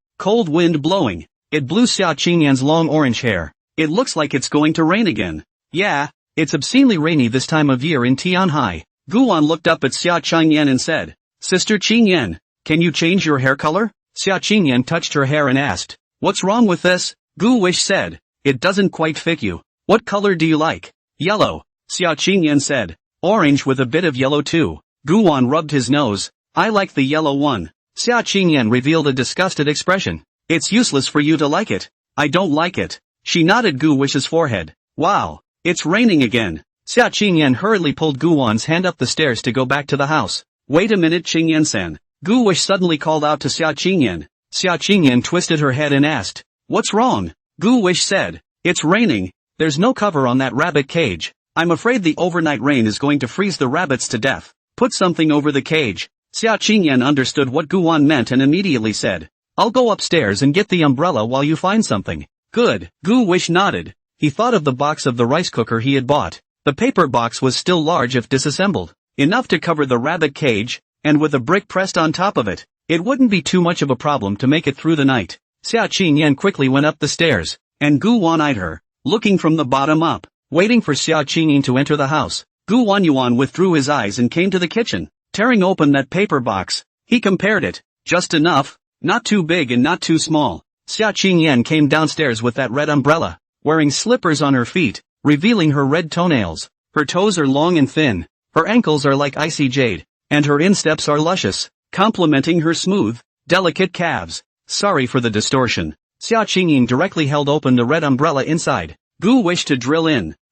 [SPEAKER 1] blowing. It blew Xia Qingyan's long orange hair. It looks like it's going to rain again. Yeah, it's obscenely rainy this time of year in Tianhai. Guwan looked up at Xia Qingyan and said, Sister Qingyan, can you change your hair color? Xia Qingyan touched her hair and asked, What's wrong with this? Gu Wish said, It doesn't quite fit you. What color do you like? Yellow. Xia Qingyan said, Orange with a bit of yellow too. Guwan rubbed his nose. I like the yellow one. Xia Qingyan revealed a disgusted expression. It's useless for you to like it. I don't like it. She nodded Gu Wish's forehead. Wow. It's raining again. Xia Qingyan hurriedly pulled Gu Wan's hand up the stairs to go back to the house. Wait a minute, Qingyan-san. Gu Wish suddenly called out to Xia Qingyan. Xia Qingyan twisted her head and asked. What's wrong? Gu Wish said. It's raining. There's no cover on that rabbit cage. I'm afraid the overnight rain is going to freeze the rabbits to death. Put something over the cage. Xia Qingyan understood what Gu Wan meant and immediately said. I'll go upstairs and get the umbrella while you find something. Good. Gu Wish nodded. He thought of the box of the rice cooker he had bought. The paper box was still large if disassembled. Enough to cover the rabbit cage, and with a brick pressed on top of it, it wouldn't be too much of a problem to make it through the night. Xia Qingyan quickly went up the stairs, and Gu Wan eyed her, looking from the bottom up, waiting for Xia Qingyan to enter the house. Gu Wan Yuan withdrew his eyes and came to the kitchen, tearing open that paper box. He compared it. Just enough, not too big and not too small. Xia Qingyan came downstairs with that red umbrella, wearing slippers on her feet, revealing her red toenails. Her toes are long and thin, her ankles are like icy jade, and her insteps are luscious, complementing her smooth, delicate calves. Sorry for the distortion. Xia Qingyan directly held open the red umbrella inside. Gu wished to drill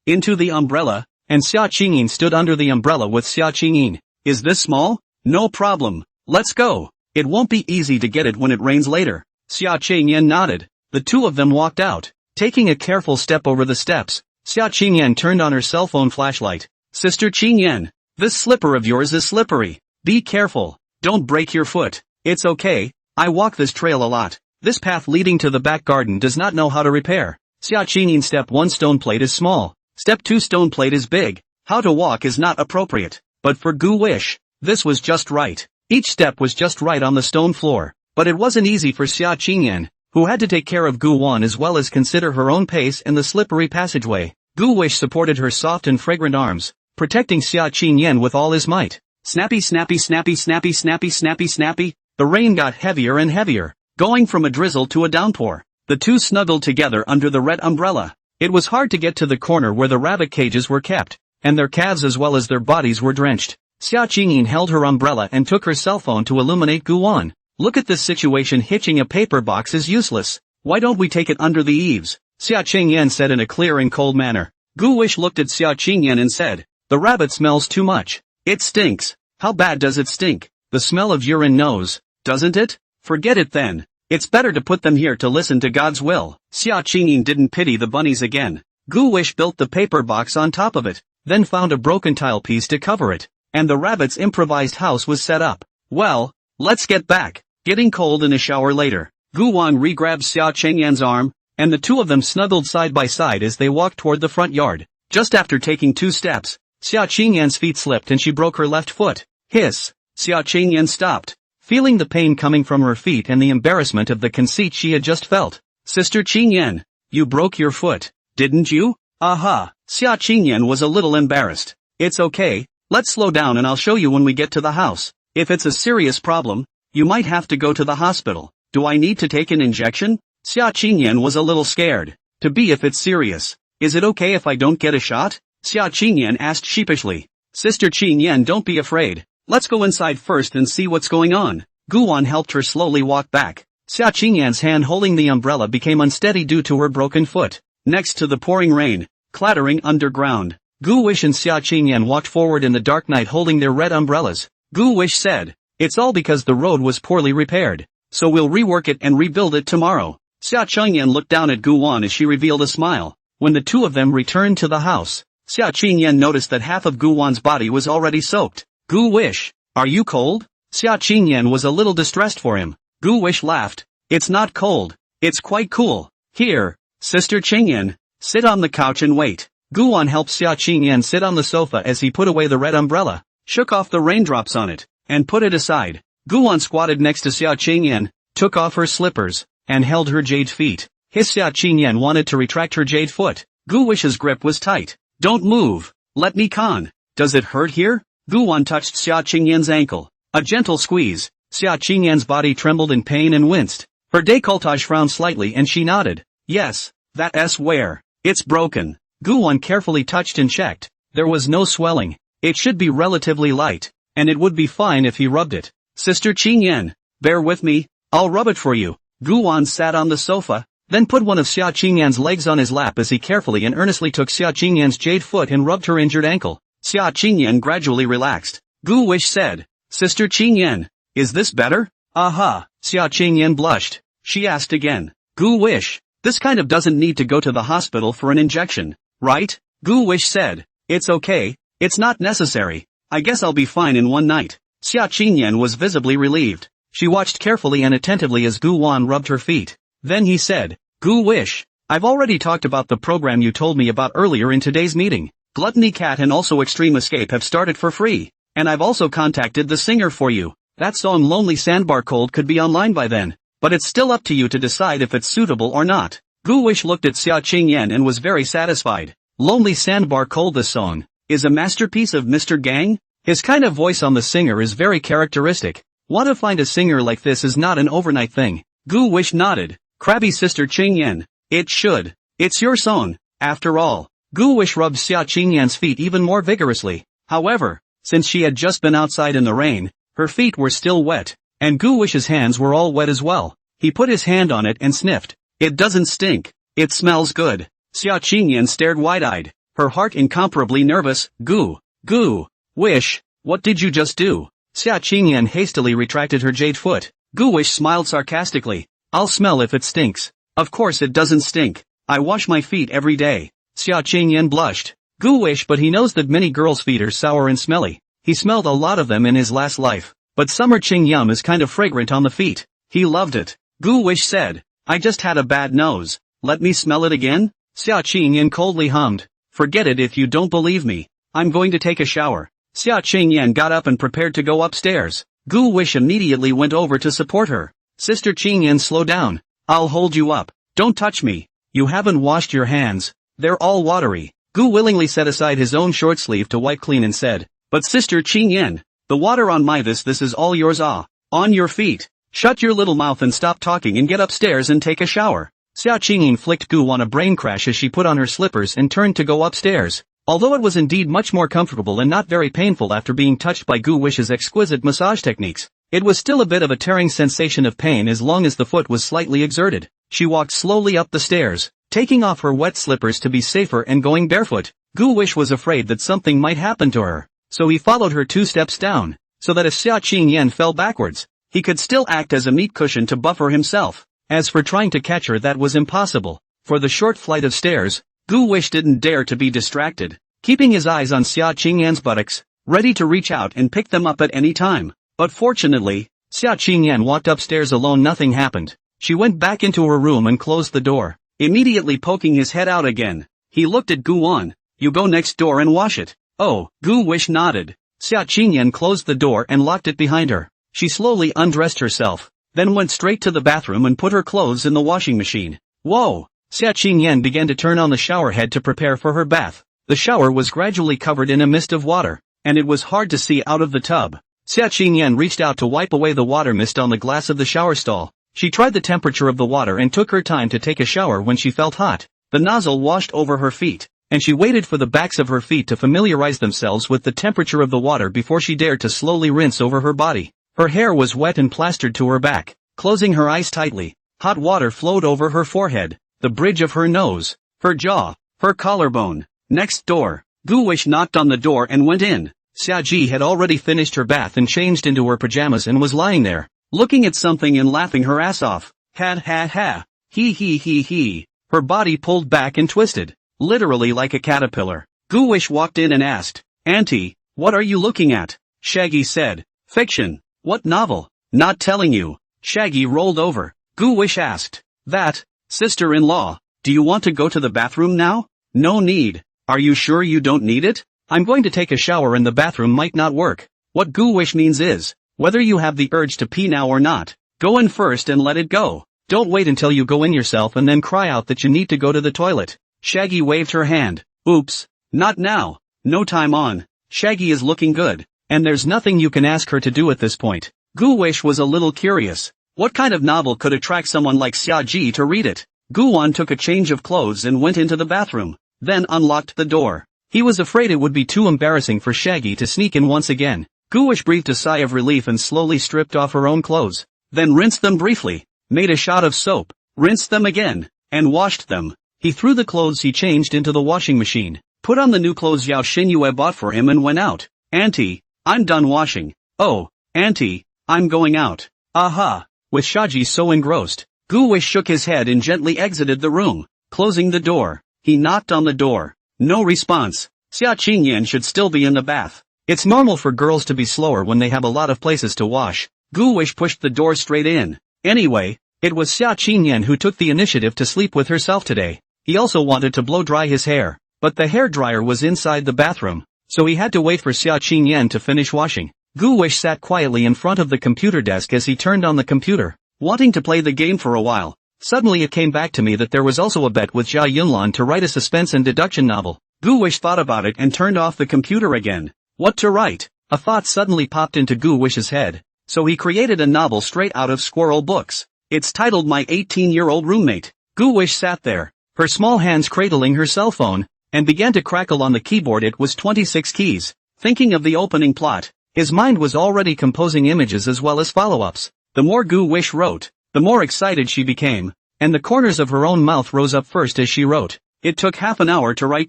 [SPEAKER 1] into the umbrella, and Xia Qingyan stood under the umbrella with Xia Qingyan. Is this small? No problem. Let's go. It won't be easy to get it when it rains later. Xia Qingyan nodded. The two of them walked out, taking a careful step over the steps. Xia Qingyan turned on her cell phone flashlight. Sister Qingyan, this slipper of yours is slippery. Be careful. Don't break your foot. It's okay. I walk this trail a lot. This path leading to the back garden does not know how to repair. Xia Qingyan, step 1 stone plate is small. Step 2 stone plate is big. How to walk is not appropriate. But for Gu Wish, this was just right. Each step was just right on the stone floor. But it wasn't easy for Xia Qingyan, who had to take care of Gu Wan as well as consider her own pace in the slippery passageway. Gu Wish supported her soft and fragrant arms, protecting Xia Qingyan with all his might. Snappy, snappy, snappy, snappy, snappy, snappy, snappy. The rain got heavier and heavier, going from a drizzle to a downpour. The two snuggled together under the red umbrella. It was hard to get to the corner where the rabbit cages were kept, and their calves as well as their bodies were drenched. Xia Qingyan held her umbrella and took her cell phone to illuminate Gu Wan. Look at this situation. Hitching a paper box is useless. Why don't we take it under the eaves? Xia Qingyan said in a clear and cold manner. Gu Wish looked at Xia Qingyan and said, the rabbit smells too much. It stinks. How bad does it stink? The smell of urine knows, doesn't it? Forget it then. It's better to put them here to listen to God's will. Xia Qingyan didn't pity the bunnies again. Gu Wish built the paper box on top of it, then found a broken tile piece to cover it, and the rabbit's improvised house was set up. Well, let's get back. Getting cold in a shower later, Gu Wan re-grabbed Xia Qingyan's arm, and the two of them snuggled side by side as they walked toward the front yard. Just after taking 2 steps, Xia Qingyan's feet slipped and she broke her left foot. Hiss! Xia Qingyan stopped, feeling the pain coming from her feet and the embarrassment of the conceit she had just felt. Sister Qingyan, you broke your foot, didn't you? Aha! Xia Qingyan was a little embarrassed. It's okay, let's slow down and I'll show you when we get to the house. If it's a serious problem, you might have to go to the hospital. Do I need to take an injection? Xia Qingyan was a little scared. To be if it's serious. Is it okay if I don't get a shot? Xia Qingyan asked sheepishly. Sister Qingyan, don't be afraid. Let's go inside first and see what's going on. Gu Wan helped her slowly walk back. Xia Qingyan's hand holding the umbrella became unsteady due to her broken foot. Next to the pouring rain, clattering underground, Gu Wish and Xia Qingyan walked forward in the dark night holding their red umbrellas. Gu Wish said, it's all because the road was poorly repaired. So we'll rework it and rebuild it tomorrow. Xia Qingyan looked down at Gu Wan as she revealed a smile. When the two of them returned to the house, Xia Qingyan noticed that half of Gu Wan's body was already soaked. Gu Wish, are you cold? Xia Qingyan was a little distressed for him. Gu Wish laughed. It's not cold. It's quite cool. Here, Sister Qingyan, sit on the couch and wait. Gu Wan helped Xia Qingyan sit on the sofa as he put away the red umbrella, shook off the raindrops on it, and put it aside. Gu Wan squatted next to Xia Qingyan, took off her slippers, and held her jade feet. His Xia Qingyan wanted to retract her jade foot. Gu Wish's grip was tight. Don't move. Let me con. Does it hurt here? Gu Wan touched Xia Qingyan's ankle. A gentle squeeze. Xia Qingyan's body trembled in pain and winced. Her décolletage frowned slightly and she nodded. Yes, that's where. It's broken. Gu Wan carefully touched and checked. There was no swelling. It should be relatively light, and it would be fine if he rubbed it. Sister Qingyan, bear with me, I'll rub it for you. Guwon sat on the sofa, then put one of Xia Qingyan's legs on his lap as he carefully and earnestly took Xia Qingyan's jade foot and rubbed her injured ankle. Xia Qingyan gradually relaxed. Gu Wish said, Sister Qingyan, is this better? Aha, Xia Qingyan blushed. She asked again. Gu Wish, this kind of doesn't need to go to the hospital for an injection, right? Gu Wish said, it's okay, it's not necessary. I guess I'll be fine in one night. Xia Qingyan was visibly relieved. She watched carefully and attentively as Gu Wan rubbed her feet. Then he said, Gu Wish, I've already talked about the program you told me about earlier in today's meeting. Gluttony Cat and also Extreme Escape have started for free. And I've also contacted the singer for you. That song Lonely Sandbar Cold could be online by then. But it's still up to you to decide if it's suitable or not. Gu Wish looked at Xia Qingyan and was very satisfied. Lonely Sandbar Cold, the song, is a masterpiece of Mr. Gang? His kind of voice on the singer is very characteristic. Want to find a singer like this is not an overnight thing. Gu Wish nodded. Crabby Sister Qingyan. It should. It's your song, after all. Gu Wish rubbed Xia Qingyan's feet even more vigorously. However, since she had just been outside in the rain, her feet were still wet, and Gu Wish's hands were all wet as well. He put his hand on it and sniffed. It doesn't stink. It smells good. Xia Qingyan stared wide-eyed, her heart incomparably nervous. Gu Wish, what did you just do? Xia Qingyan hastily retracted her jade foot. Gu Wish smiled sarcastically. I'll smell if it stinks. Of course it doesn't stink. I wash my feet every day. Xia Qingyan blushed. Gu Wish, but he knows that many girls' feet are sour and smelly. He smelled a lot of them in his last life. But summer chewing yum is kind of fragrant on the feet. He loved it. Gu Wish said, I just had a bad nose. Let me smell it again? Xia Qingyan coldly hummed. Forget it if you don't believe me. I'm going to take a shower. Xia Qingyan got up and prepared to go upstairs. Gu Wish immediately went over to support her. Sister Qingyan, slow down. I'll hold you up. Don't touch me. You haven't washed your hands. They're all watery. Gu willingly set aside his own short sleeve to wipe clean and said, But Sister Qingyan, the water on my this is all yours. On your feet. Shut your little mouth and stop talking and get upstairs and take a shower. Xia Qingyan flicked Gu on a brain crash as she put on her slippers and turned to go upstairs. Although it was indeed much more comfortable and not very painful after being touched by Gu Wish's exquisite massage techniques, it was still a bit of a tearing sensation of pain as long as the foot was slightly exerted. She walked slowly up the stairs, taking off her wet slippers to be safer and going barefoot. Gu Wish was afraid that something might happen to her, so he followed her 2 steps down, so that if Xia Qingyan fell backwards, he could still act as a meat cushion to buffer himself. As for trying to catch her, that was impossible. For the short flight of stairs, Gu Wish didn't dare to be distracted, keeping his eyes on Xia Qingyan's buttocks, ready to reach out and pick them up at any time. But fortunately, Xia Qingyan walked upstairs alone. Nothing happened. She went back into her room and closed the door, immediately poking his head out again. He looked at Gu Wan. You go next door and wash it. Oh, Gu Wish nodded. Xia Qingyan closed the door and locked it behind her. She slowly undressed herself, then went straight to the bathroom and put her clothes in the washing machine. Whoa! Xia Qingyan began to turn on the shower head to prepare for her bath. The shower was gradually covered in a mist of water, and it was hard to see out of the tub. Xia Qingyan reached out to wipe away the water mist on the glass of the shower stall. She tried the temperature of the water and took her time to take a shower when she felt hot. The nozzle washed over her feet, and she waited for the backs of her feet to familiarize themselves with the temperature of the water before she dared to slowly rinse over her body. Her hair was wet and plastered to her back. Closing her eyes tightly, hot water flowed over her forehead, the bridge of her nose, her jaw, her collarbone. Next door. Gu Wish knocked on the door and went in. Xia Ji had already finished her bath and changed into her pajamas and was lying there, looking at something and laughing her ass off. Ha ha ha. He he he he. Her body pulled back and twisted, literally like a caterpillar. Gu Wish walked in and asked, Auntie, what are you looking at? Shaggy said, Fiction. What novel? Not telling you. Shaggy rolled over. Gu Wish asked, That, sister-in-law, do you want to go to the bathroom now? No need. Are you sure you don't need it? I'm going to take a shower and the bathroom might not work. What Gu Wish means is, whether you have the urge to pee now or not, go in first and let it go. Don't wait until you go in yourself and then cry out that you need to go to the toilet. Shaggy waved her hand. Oops. Not now. No time on. Shaggy is looking good, and there's nothing you can ask her to do at this point. Gu Wish was a little curious. What kind of novel could attract someone like Xia Ji to read it? Gu Wan took a change of clothes and went into the bathroom, then unlocked the door. He was afraid it would be too embarrassing for Shaggy to sneak in once again. Gu Wish breathed a sigh of relief and slowly stripped off her own clothes. then rinsed them briefly, made a shot of soap, rinsed them again, and washed them. He threw the clothes he changed into the washing machine, put on the new clothes Yao Xinyue bought for him and went out. Auntie, I'm done washing. Oh, Auntie, I'm going out. Aha. With Shaji so engrossed, Gu Wish shook his head and gently exited the room, closing the door. He knocked on the door. No response. Xia Qingyan should still be in the bath. It's normal for girls to be slower when they have a lot of places to wash. Gu Wish pushed the door straight in. Anyway, it was Xia Qingyan who took the initiative to sleep with herself today. He also wanted to blow dry his hair, but the hairdryer was inside the bathroom, so he had to wait for Xia Qingyan to finish washing. Gu Wish sat quietly in front of the computer desk as he turned on the computer, wanting to play the game for a while. Suddenly it came back to me that there was also a bet with Jia Yunlan to write a suspense and deduction novel. Gu Wish thought about it and turned off the computer again. What to write? A thought suddenly popped into Gu Wish's head, so he created a novel straight out of Squirrel Books. It's titled My 18-Year-Old Roommate. Gu Wish sat there, her small hands cradling her cell phone, and began to crackle on the keyboard. It was 26 keys. Thinking of the opening plot, his mind was already composing images as well as follow-ups. The more Gu Wish wrote, the more excited she became, and the corners of her own mouth rose up first as she wrote. It took half an hour to write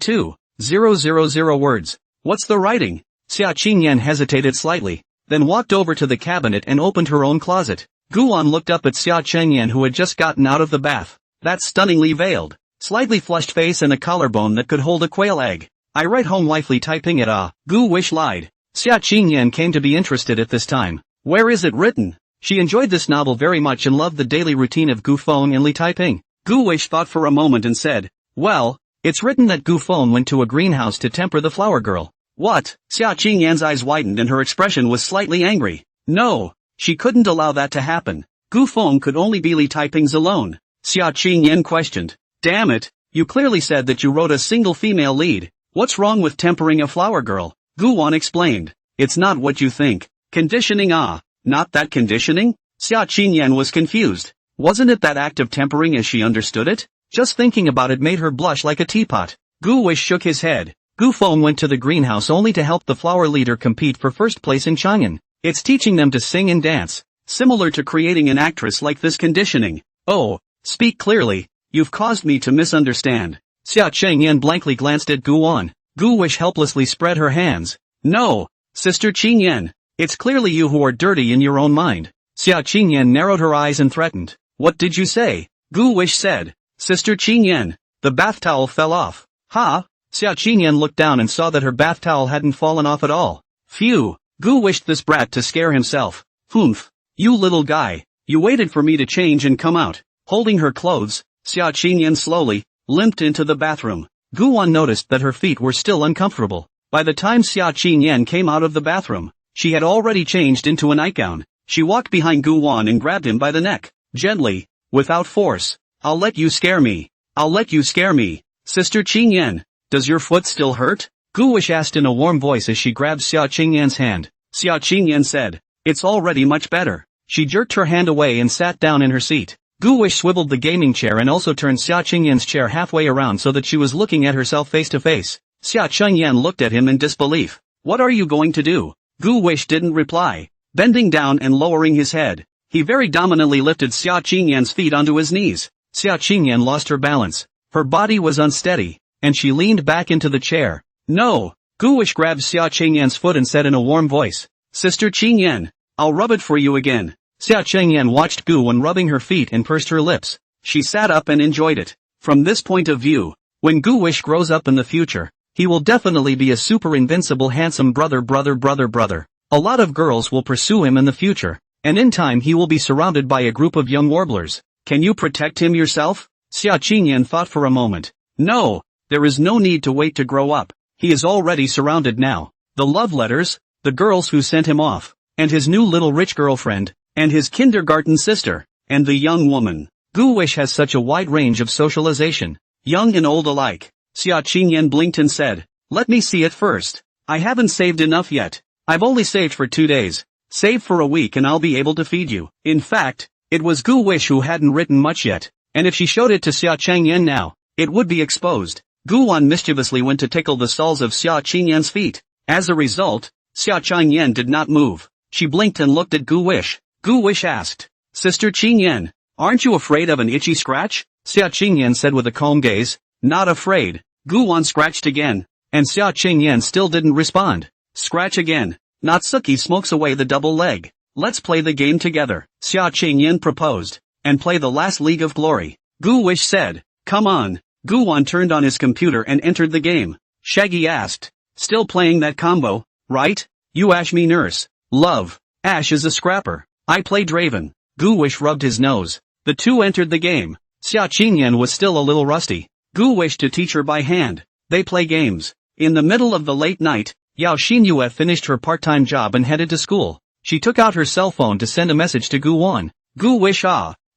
[SPEAKER 1] 2,000 words. What's the writing? Xia Qingyan hesitated slightly, then walked over to the cabinet and opened her own closet. Guan looked up at Xia Qingyan, who had just gotten out of the bath. That stunningly veiled, slightly flushed face and a collarbone that could hold a quail egg. I write home wifely typing it. Gu Wish lied. Xia Qingyan came to be interested at this time. Where is it written? She enjoyed this novel very much and loved the daily routine of Gu Feng and Li Taiping. Gu Wish thought for a moment and said, well, it's written that Gu Feng went to a greenhouse to temper the flower girl. What? Xia Qingyan's eyes widened and her expression was slightly angry. No, she couldn't allow that to happen. Gu Feng could only be Li Taiping's alone. Xia Qingyan questioned. Damn it, you clearly said that you wrote a single female lead. What's wrong with tempering a flower girl? Guan explained. It's not what you think. Conditioning. Not that conditioning? Xia Qingyan was confused. Wasn't it that act of tempering as she understood it? Just thinking about it made her blush like a teapot. Gu Wish shook his head. Gu Feng went to the greenhouse only to help the flower leader compete for first place in Chang'an. It's teaching them to sing and dance. Similar to creating an actress like this. Conditioning. Oh, speak clearly. You've caused me to misunderstand. Xia Qingyan blankly glanced at Guan. Gu Wish helplessly spread her hands. No, Sister Qingyan. It's clearly you who are dirty in your own mind. Xia Qingyan narrowed her eyes and threatened. What did you say? Gu Wish said. Sister Qingyan. The bath towel fell off. Ha? Xia Qingyan looked down and saw that her bath towel hadn't fallen off at all. Phew. Gu wished this brat to scare himself. Humph. You little guy. You waited for me to change and come out. Holding her clothes, Xia Qingyan slowly limped into the bathroom. Guan noticed that her feet were still uncomfortable. By the time Xia Qingyan came out of the bathroom, she had already changed into a nightgown. She walked behind Guan and grabbed him by the neck. Gently, without force. I'll let you scare me. I'll let you scare me. Sister Qingyan, does your foot still hurt? Gu Wish asked in a warm voice as she grabbed Xia Qingyan's hand. Xia Qingyan said, it's already much better. She jerked her hand away and sat down in her seat. Gu Wish swiveled the gaming chair and also turned Xia Qingyan's chair halfway around so that she was looking at herself face to face. Xia Qingyan looked at him in disbelief. What are you going to do? Gu Wish didn't reply. Bending down and lowering his head, he very dominantly lifted Xia Qingyan's feet onto his knees. Xia Qingyan lost her balance. Her body was unsteady, and she leaned back into the chair. No! Gu Wish grabbed Xia Qingyan's foot and said in a warm voice, Sister Qingyan, I'll rub it for you again. Xia Qingyan watched Guan rubbing her feet and pursed her lips. She sat up and enjoyed it. From this point of view, when Gu Wish grows up in the future, he will definitely be a super invincible handsome brother. A lot of girls will pursue him in the future, and in time he will be surrounded by a group of young warblers. Can you protect him yourself? Xia Qingyan thought for a moment. No, there is no need to wait to grow up. He is already surrounded now. The love letters, the girls who sent him off, and his new little rich girlfriend, and his kindergarten sister, and the young woman. Gu Wish has such a wide range of socialization, young and old alike. Xia Qingyan blinked and said, let me see it first. I haven't saved enough yet. I've only saved for 2 days. Save for a week and I'll be able to feed you. In fact, it was Gu Wish who hadn't written much yet, and if she showed it to Xia Qingyan now, it would be exposed. Guan mischievously went to tickle the soles of Xia Qingyan's feet. As a result, Xia Qingyan did not move. She blinked and looked at Gu Wish. Gu Wish asked, Sister Qingyan, aren't you afraid of an itchy scratch? Xia Qingyan said with a calm gaze. Not afraid. Gu Wan scratched again, and Xia Qingyan still didn't respond. Scratch again. Natsuki smokes away the double leg. Let's play the game together, Xia Qingyan proposed, and play the last League of Glory. Gu Wish said. Come on. Gu Wan turned on his computer and entered the game. Shaggy asked. Still playing that combo, right? You Ash me nurse. Love. Ash is a scrapper. I play Draven. Gu Wish rubbed his nose. The two entered the game. Xia Qingyan was still a little rusty. Gu wished to teach her by hand. They play games. In the middle of the late night, Yao Xinyue finished her part-time job and headed to school. She took out her cell phone to send a message to Gu Wan. Gu Wish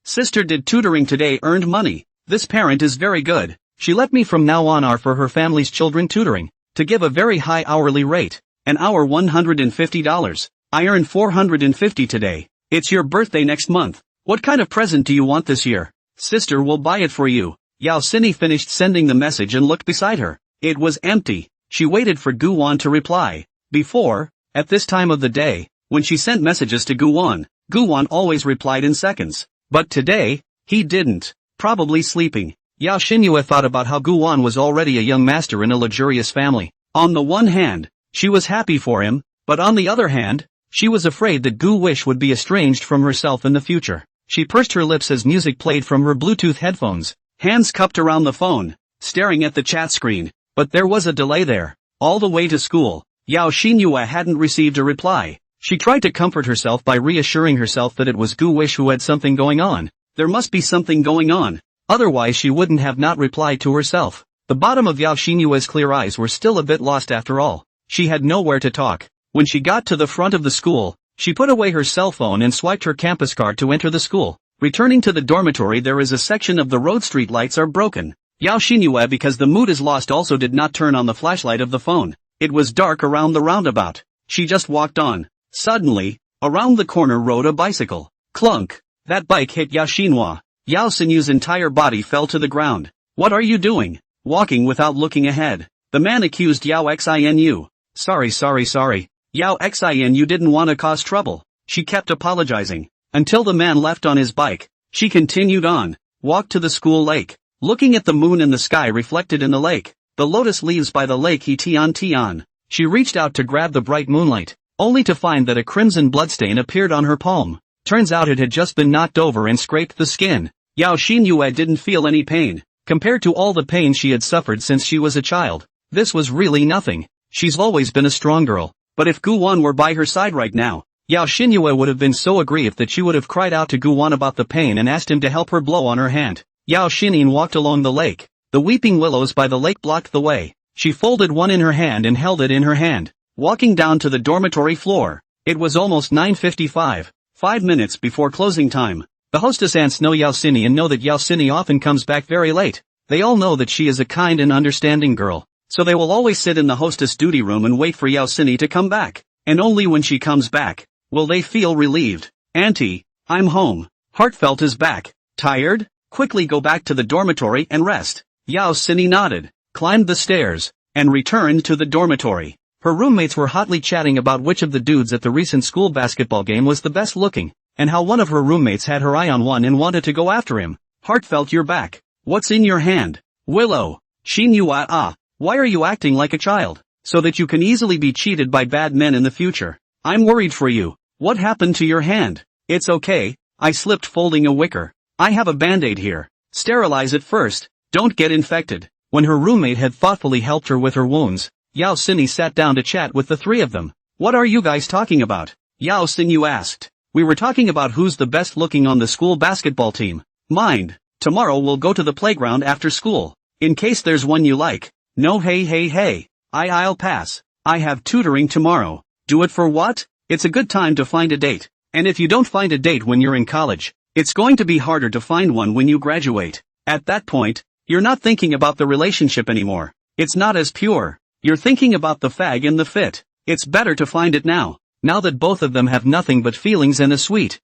[SPEAKER 1] sister did tutoring today, earned money. This parent is very good. She let me from now on for her family's children tutoring, to give a very high hourly rate. An hour $150. I earned $450 today. It's your birthday next month. What kind of present do you want this year? Sister will buy it for you. Yao Xini finished sending the message and looked beside her. It was empty. She waited for Gu Wan to reply. Before, at this time of the day, when she sent messages to Gu Wan always replied in seconds. But today, he didn't. Probably sleeping. Yao Xinyue thought about how Gu Wan was already a young master in a luxurious family. On the one hand, she was happy for him, but on the other hand, she was afraid that Gu Wish would be estranged from herself in the future. She pursed her lips as music played from her Bluetooth headphones, hands cupped around the phone, staring at the chat screen. But there was a delay there. All the way to school, Yao Xinyue hadn't received a reply. She tried to comfort herself by reassuring herself that it was Gu Wish who had something going on. There must be something going on. Otherwise she wouldn't have not replied to herself. The bottom of Yao Xinyue's clear eyes were still a bit lost after all. She had nowhere to talk. When she got to the front of the school, she put away her cell phone and swiped her campus card to enter the school. Returning to the dormitory, there is a section of the road street lights are broken. Yao Xinyue, because the mood is lost, also did not turn on the flashlight of the phone. It was dark around the roundabout. She just walked on. Suddenly, around the corner rode a bicycle. Clunk! That bike hit Yao Xinyue. Yao Xinyue's entire body fell to the ground. What are you doing? Walking without looking ahead. The man accused Yao Xinu. Sorry. Yao Xinu didn't want to cause trouble. She kept apologizing. Until the man left on his bike. She continued on. Walked to the school lake. Looking at the moon and the sky reflected in the lake. The lotus leaves by the lake he Tian. She reached out to grab the bright moonlight, only to find that a crimson bloodstain appeared on her palm. Turns out it had just been knocked over and scraped the skin. Yao Xinyue didn't feel any pain. Compared to all the pain she had suffered since she was a child, this was really nothing. She's always been a strong girl. But if Gu Wan were by her side right now, Yao Xinyue would have been so aggrieved that she would have cried out to Gu Wan about the pain and asked him to help her blow on her hand. Yao Xinin walked along the lake. The weeping willows by the lake blocked the way. She folded one in her hand and held it in her hand. Walking down to the dormitory floor. It was almost 9:55, 5 minutes before closing time. The hostess aunts know Yao Xini and know that Yao Xini often comes back very late. They all know that she is a kind and understanding girl. So they will always sit in the hostess duty room and wait for Yao Xini to come back. And only when she comes back will they feel relieved. Auntie, I'm home. Heartfelt is back. Tired? Quickly go back to the dormitory and rest. Yao Xini nodded, climbed the stairs, and returned to the dormitory. Her roommates were hotly chatting about which of the dudes at the recent school basketball game was the best looking, and how one of her roommates had her eye on one and wanted to go after him. Heartfelt, you're back. What's in your hand? Willow. Xinyue, why are you acting like a child? So that you can easily be cheated by bad men in the future. I'm worried for you. What happened to your hand? It's okay, I slipped folding a wicker. I have a band-aid here. Sterilize it first. Don't get infected. When her roommate had thoughtfully helped her with her wounds, Yao Xini sat down to chat with the three of them. What are you guys talking about? Yao Xinyu asked. We were talking about who's the best looking on the school basketball team. Mind, tomorrow we'll go to the playground after school. In case there's one you like. No, hey. I'll pass. I have tutoring tomorrow. Do it for what? It's a good time to find a date. And if you don't find a date when you're in college, it's going to be harder to find one when you graduate. At that point, you're not thinking about the relationship anymore. It's not as pure. You're thinking about the fag and the fit. It's better to find it now. Now that both of them have nothing but feelings and a sweet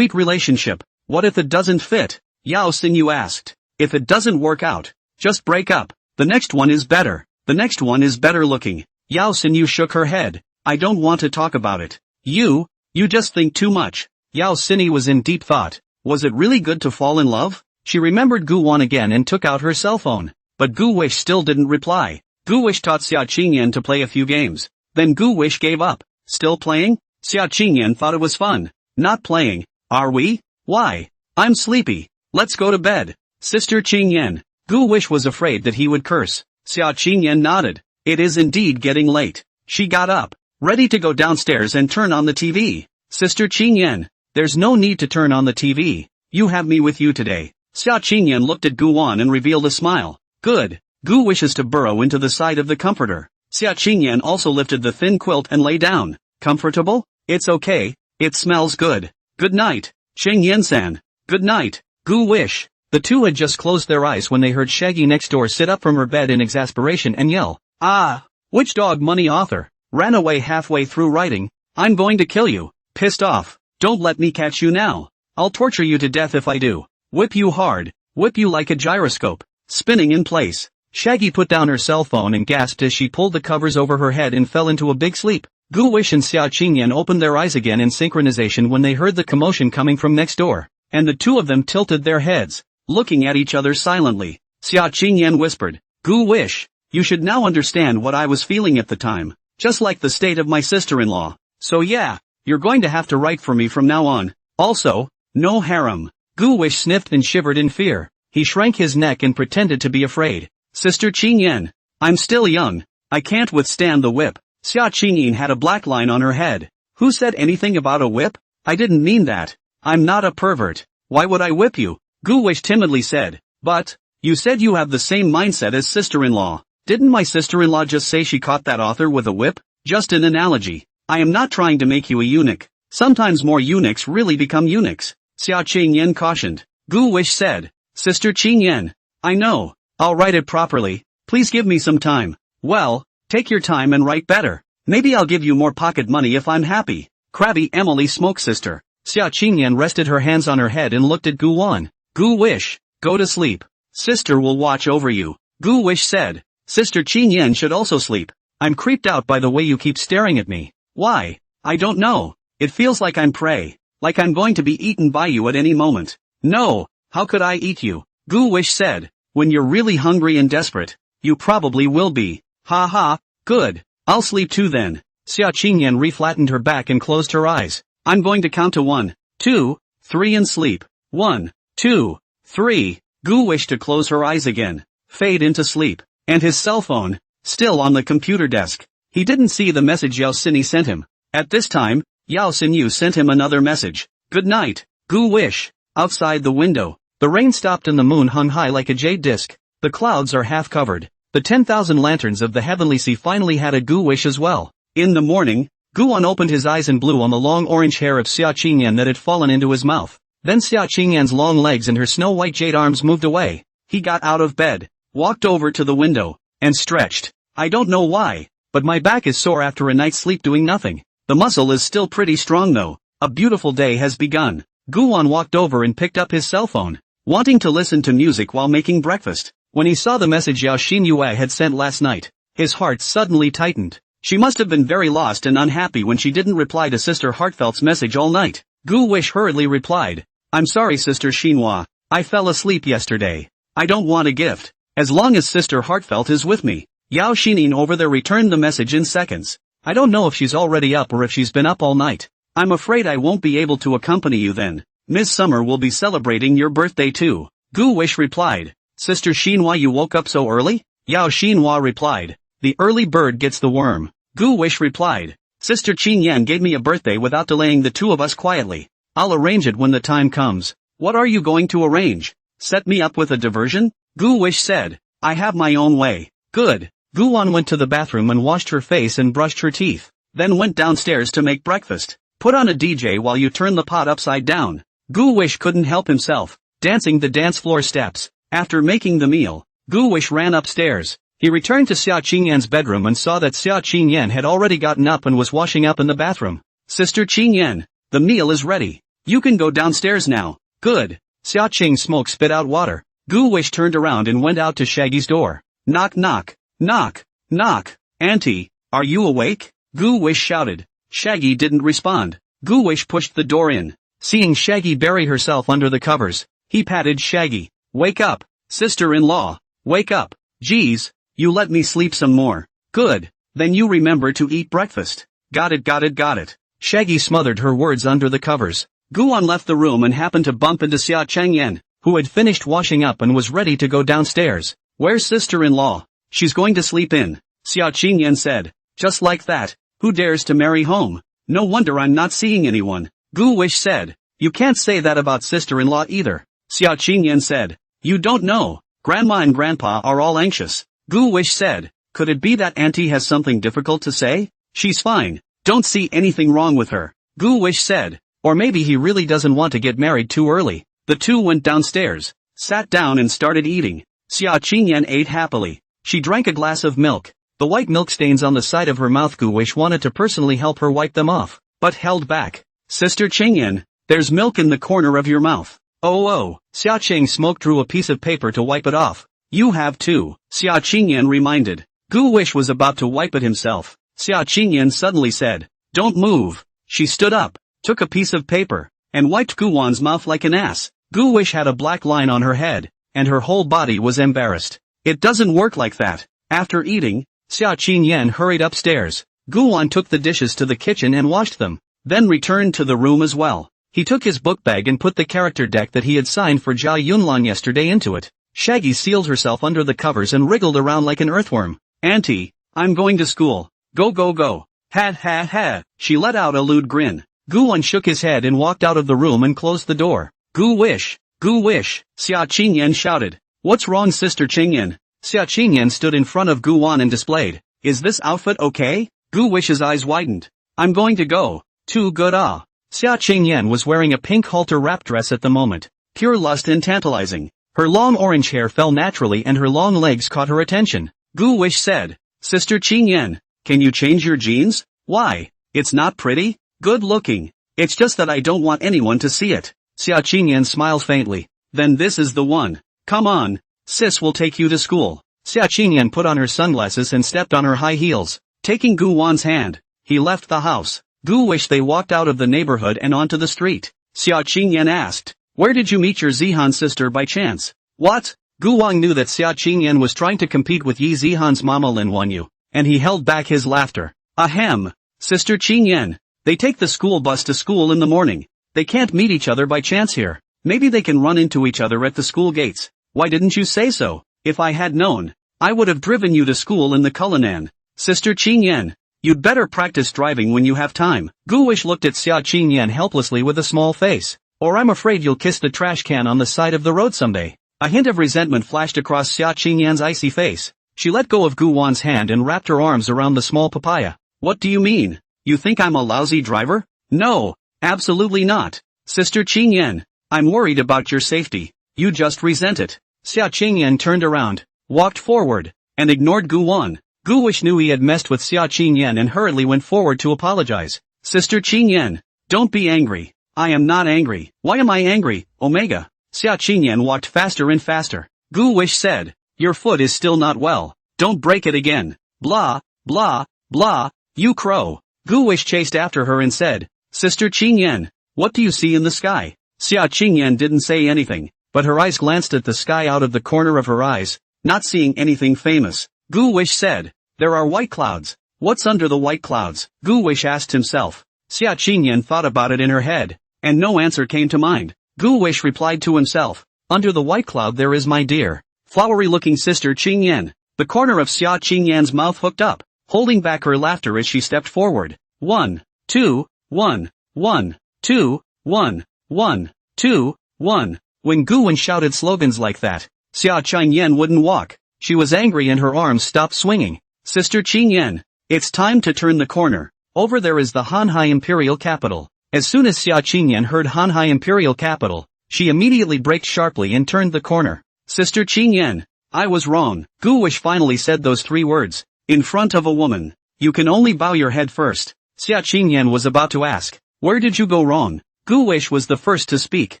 [SPEAKER 1] relationship. What if it doesn't fit? Yao Xinyu asked. If it doesn't work out, just break up. The next one is better. The next one is better looking. Yao Xinyu shook her head. I don't want to talk about it. You just think too much. Yao Xini was in deep thought. Was it really good to fall in love? She remembered Gu Wan again and took out her cell phone. But Gu Wish still didn't reply. Gu Wish taught Xia Qingyan to play a few games. Then Gu Wish gave up. Still playing? Xia Qingyan thought it was fun. Not playing. Are we? Why? I'm sleepy. Let's go to bed. Sister Qingyan. Gu Wish was afraid that he would curse. Xia Qingyan nodded. It is indeed getting late. She got up, ready to go downstairs and turn on the TV. Sister Qingyan. There's no need to turn on the TV. You have me with you today. Xia Qingyan looked at Gu Wan and revealed a smile. Good. Gu wishes to burrow into the side of the comforter. Xia Qingyan also lifted the thin quilt and lay down. Comfortable? It's okay. It smells good. Good night, Qingyan-san. Good night, Gu Wish. The two had just closed their eyes when they heard Shaggy next door sit up from her bed in exasperation and yell, "Ah! Which dog money author? Ran away halfway through writing. I'm going to kill you. Pissed off. Don't let me catch you now. I'll torture you to death if I do. Whip you hard. Whip you like a gyroscope. Spinning in place." Shaggy put down her cell phone and gasped as she pulled the covers over her head and fell into a big sleep. Gu Wish and Xia Qingyan opened their eyes again in synchronization when they heard the commotion coming from next door, and the two of them tilted their heads, looking at each other silently. Xia Qingyan whispered, "Gu Wish, you should now understand what I was feeling at the time, just like the state of my sister-in-law. So yeah, you're going to have to write for me from now on. Also, no harem." Gu Wish sniffed and shivered in fear. He shrank his neck and pretended to be afraid. "Sister Qingyan, I'm still young. I can't withstand the whip." Xia Qingyan had a black line on her head. "Who said anything about a whip? I didn't mean that. I'm not a pervert. Why would I whip you?" Gu Wish timidly said. "But, you said you have the same mindset as sister-in-law. Didn't my sister-in-law just say she caught that author with a whip? Just an analogy. I am not trying to make you a eunuch. Sometimes more eunuchs really become eunuchs," Xia Qingyan cautioned. Gu Wish said, "Sister Qingyan, I know. I'll write it properly. Please give me some time." "Well, take your time and write better. Maybe I'll give you more pocket money if I'm happy." Crabby Emily Smoke Sister. Xia Qingyan rested her hands on her head and looked at Gu Wan. "Gu Wish, go to sleep. Sister will watch over you." Gu Wish said, "Sister Qingyan should also sleep. I'm creeped out by the way you keep staring at me." "Why? I don't know. It feels like I'm prey. Like I'm going to be eaten by you at any moment." "No, how could I eat you?" Gu Wish said. "When you're really hungry and desperate, you probably will be." "Ha ha, good. I'll sleep too then." Xia Qingyan reflattened her back and closed her eyes. "I'm going to count to 1, 2, 3 and sleep. 1, 2, 3. Gu wished to close her eyes again, fade into sleep, and his cell phone, still on the computer desk. He didn't see the message Yao Xinyi sent him. At this time, Yao Xinyu sent him another message. "Good night, Gu Wish." Outside the window, the rain stopped and the moon hung high like a jade disk. The clouds are half covered. The 10,000 lanterns of the heavenly sea finally had a Gu Wish as well. In the morning, Gu Wan opened his eyes and blew on the long orange hair of Xia Qingyan that had fallen into his mouth. Then Xia Qingyan's long legs and her snow-white jade arms moved away. He got out of bed, walked over to the window, and stretched. "I don't know why, but my back is sore after a night's sleep doing nothing. The muscle is still pretty strong though. A beautiful day has begun." Gu Wan walked over and picked up his cell phone, wanting to listen to music while making breakfast. When he saw the message Yao Xinyue had sent last night, his heart suddenly tightened. She must have been very lost and unhappy when she didn't reply to Sister Heartfelt's message all night. Gu Wish hurriedly replied, "I'm sorry Sister Xinhua, I fell asleep yesterday. I don't want a gift, as long as Sister Heartfelt is with me." Yao Xinin over there returned the message in seconds. "I don't know if she's already up or if she's been up all night. I'm afraid I won't be able to accompany you then. Miss Summer will be celebrating your birthday too." Gu Wish replied, "Sister Xinhua, you woke up so early?" Yao Xinhua replied, "The early bird gets the worm." Gu Wish replied, "Sister Qingyan gave me a birthday without delaying the two of us quietly. I'll arrange it when the time comes." "What are you going to arrange? Set me up with a diversion?" Gu Wish said, "I have my own way." "Good." Gu Wan went to the bathroom and washed her face and brushed her teeth, then went downstairs to make breakfast. "Put on a DJ while you turn the pot upside down." Gu Wish couldn't help himself, dancing the dance floor steps. After making the meal, Gu Wish ran upstairs. He returned to Xia Qingyan's bedroom and saw that Xia Qingyan had already gotten up and was washing up in the bathroom. "Sister Qingyan, the meal is ready. You can go downstairs now." "Good." Xia Qing Smoke spit out water. Gu Wish turned around and went out to Shaggy's door. "Knock knock. Knock. Knock. Auntie, are you awake?" Gu Wish shouted. Shaggy didn't respond. Gu Wish pushed the door in. Seeing Shaggy bury herself under the covers, he patted Shaggy. Wake up, sister-in-law. Wake up. Geez, you let me sleep some more. Good. Then you remember to eat breakfast. Got it, got it, got it. Shaggy smothered her words under the covers. Guan left the room and happened to bump into Xia Changyan, who had finished washing up and was ready to go downstairs. Where's sister-in-law? She's going to sleep in, Xia Qingyan said. Just like that. Who dares to marry home? No wonder I'm not seeing anyone. Gu Wish said. You can't say that about sister-in-law either, Xia Qingyan said. You don't know. Grandma and grandpa are all anxious. Gu Wish said. Could it be that auntie has something difficult to say? She's fine. Don't see anything wrong with her, Gu Wish said. Or maybe he really doesn't want to get married too early. The two went downstairs, sat down and started eating. Xia Qingyan ate happily. She drank a glass of milk. The white milk stains on the side of her mouth. Gu Wish wanted to personally help her wipe them off, but held back. Sister Qingyan, there's milk in the corner of your mouth. Oh. Xia Qing Smoke drew a piece of paper to wipe it off. You have too, Xia Qingyan reminded. Gu Wish was about to wipe it himself. Xia Qingyan suddenly said, Don't move. She stood up, took a piece of paper, and wiped Guwan's mouth like an ass. Gu Wish had a black line on her head, and her whole body was embarrassed. It doesn't work like that. After eating, Xia Qingyan hurried upstairs. Guwan took the dishes to the kitchen and washed them, then returned to the room as well. He took his book bag and put the character deck that he had signed for Jia Yunlan yesterday into it. Shaggy sealed herself under the covers and wriggled around like an earthworm. Auntie, I'm going to school. Go go go. Ha ha ha. She let out a lewd grin. Guwan shook his head and walked out of the room and closed the door. Gu Wish, Xia Qingyan shouted. What's wrong, Sister Qingyan? Xia Qingyan stood in front of Guwan and displayed. Is this outfit okay? Gu Wish's eyes widened. I'm going to go. Too good ah. Xia Qingyan was wearing a pink halter wrap dress at the moment. Pure lust and tantalizing. Her long orange hair fell naturally and her long legs caught her attention. Gu Wish said. Sister Qingyan, can you change your jeans? Why? It's not pretty? Good looking. It's just that I don't want anyone to see it. Xia Qingyan smiled faintly. Then this is the one. Come on. Sis will take you to school. Xia Qingyan put on her sunglasses and stepped on her high heels. Taking Gu Wan's hand, he left the house. Gu Wish they walked out of the neighborhood and onto the street. Xia Qingyan asked, Where did you meet your Zihan sister by chance? What? Gu Wang knew that Xia Qingyan was trying to compete with Yi Zihan's mama Lin Wanyu, and he held back his laughter. Ahem. Sister Qingyan. They take the school bus to school in the morning. They can't meet each other by chance here. Maybe they can run into each other at the school gates. Why didn't you say so? If I had known, I would have driven you to school in the Cullinan. Sister Qingyan, you'd better practice driving when you have time. Gu Wish looked at Xia Qingyan helplessly with a small face. Or I'm afraid you'll kiss the trash can on the side of the road someday. A hint of resentment flashed across Xia Qingyan's icy face. She let go of Gu Wan's hand and wrapped her arms around the small papaya. What do you mean? You think I'm a lousy driver? No, absolutely not. Sister Qingyan, I'm worried about your safety. You just resent it. Xia Qingyan turned around, walked forward, and ignored Gu Wan. Gu Wish knew he had messed with Xia Qingyan and hurriedly went forward to apologize. Sister Qingyan, don't be angry. I am not angry. Why am I angry, Omega? Xia Qingyan walked faster and faster. Gu Wish said, Your foot is still not well. Don't break it again. Blah, blah, blah, you crow. Gu Wish chased after her and said, Sister Qingyan, what do you see in the sky? Xia Qingyan didn't say anything, but her eyes glanced at the sky out of the corner of her eyes, not seeing anything famous. Gu Wish said, There are white clouds. What's under the white clouds? Gu Wish asked himself. Xia Qingyan thought about it in her head, and no answer came to mind. Gu Wish replied to himself, Under the white cloud there is my dear, flowery-looking sister Qingyan. The corner of Xia Qingyan's mouth hooked up, holding back her laughter as she stepped forward. 1, 2, 1, 1, 2, 1, 1, 2, 1. When Gu Wen shouted slogans like that, Xia Qingyan wouldn't walk. She was angry and her arms stopped swinging. Sister Qingyan, it's time to turn the corner. Over there is the Hanhai Imperial Capital. As soon as Xia Qingyan heard Hanhai Imperial Capital, she immediately braked sharply and turned the corner. Sister Qingyan, I was wrong. Gu Wish finally said those 3 words. In front of a woman. You can only bow your head first. Xia Qingyan was about to ask, Where did you go wrong? Gu Wish was the first to speak.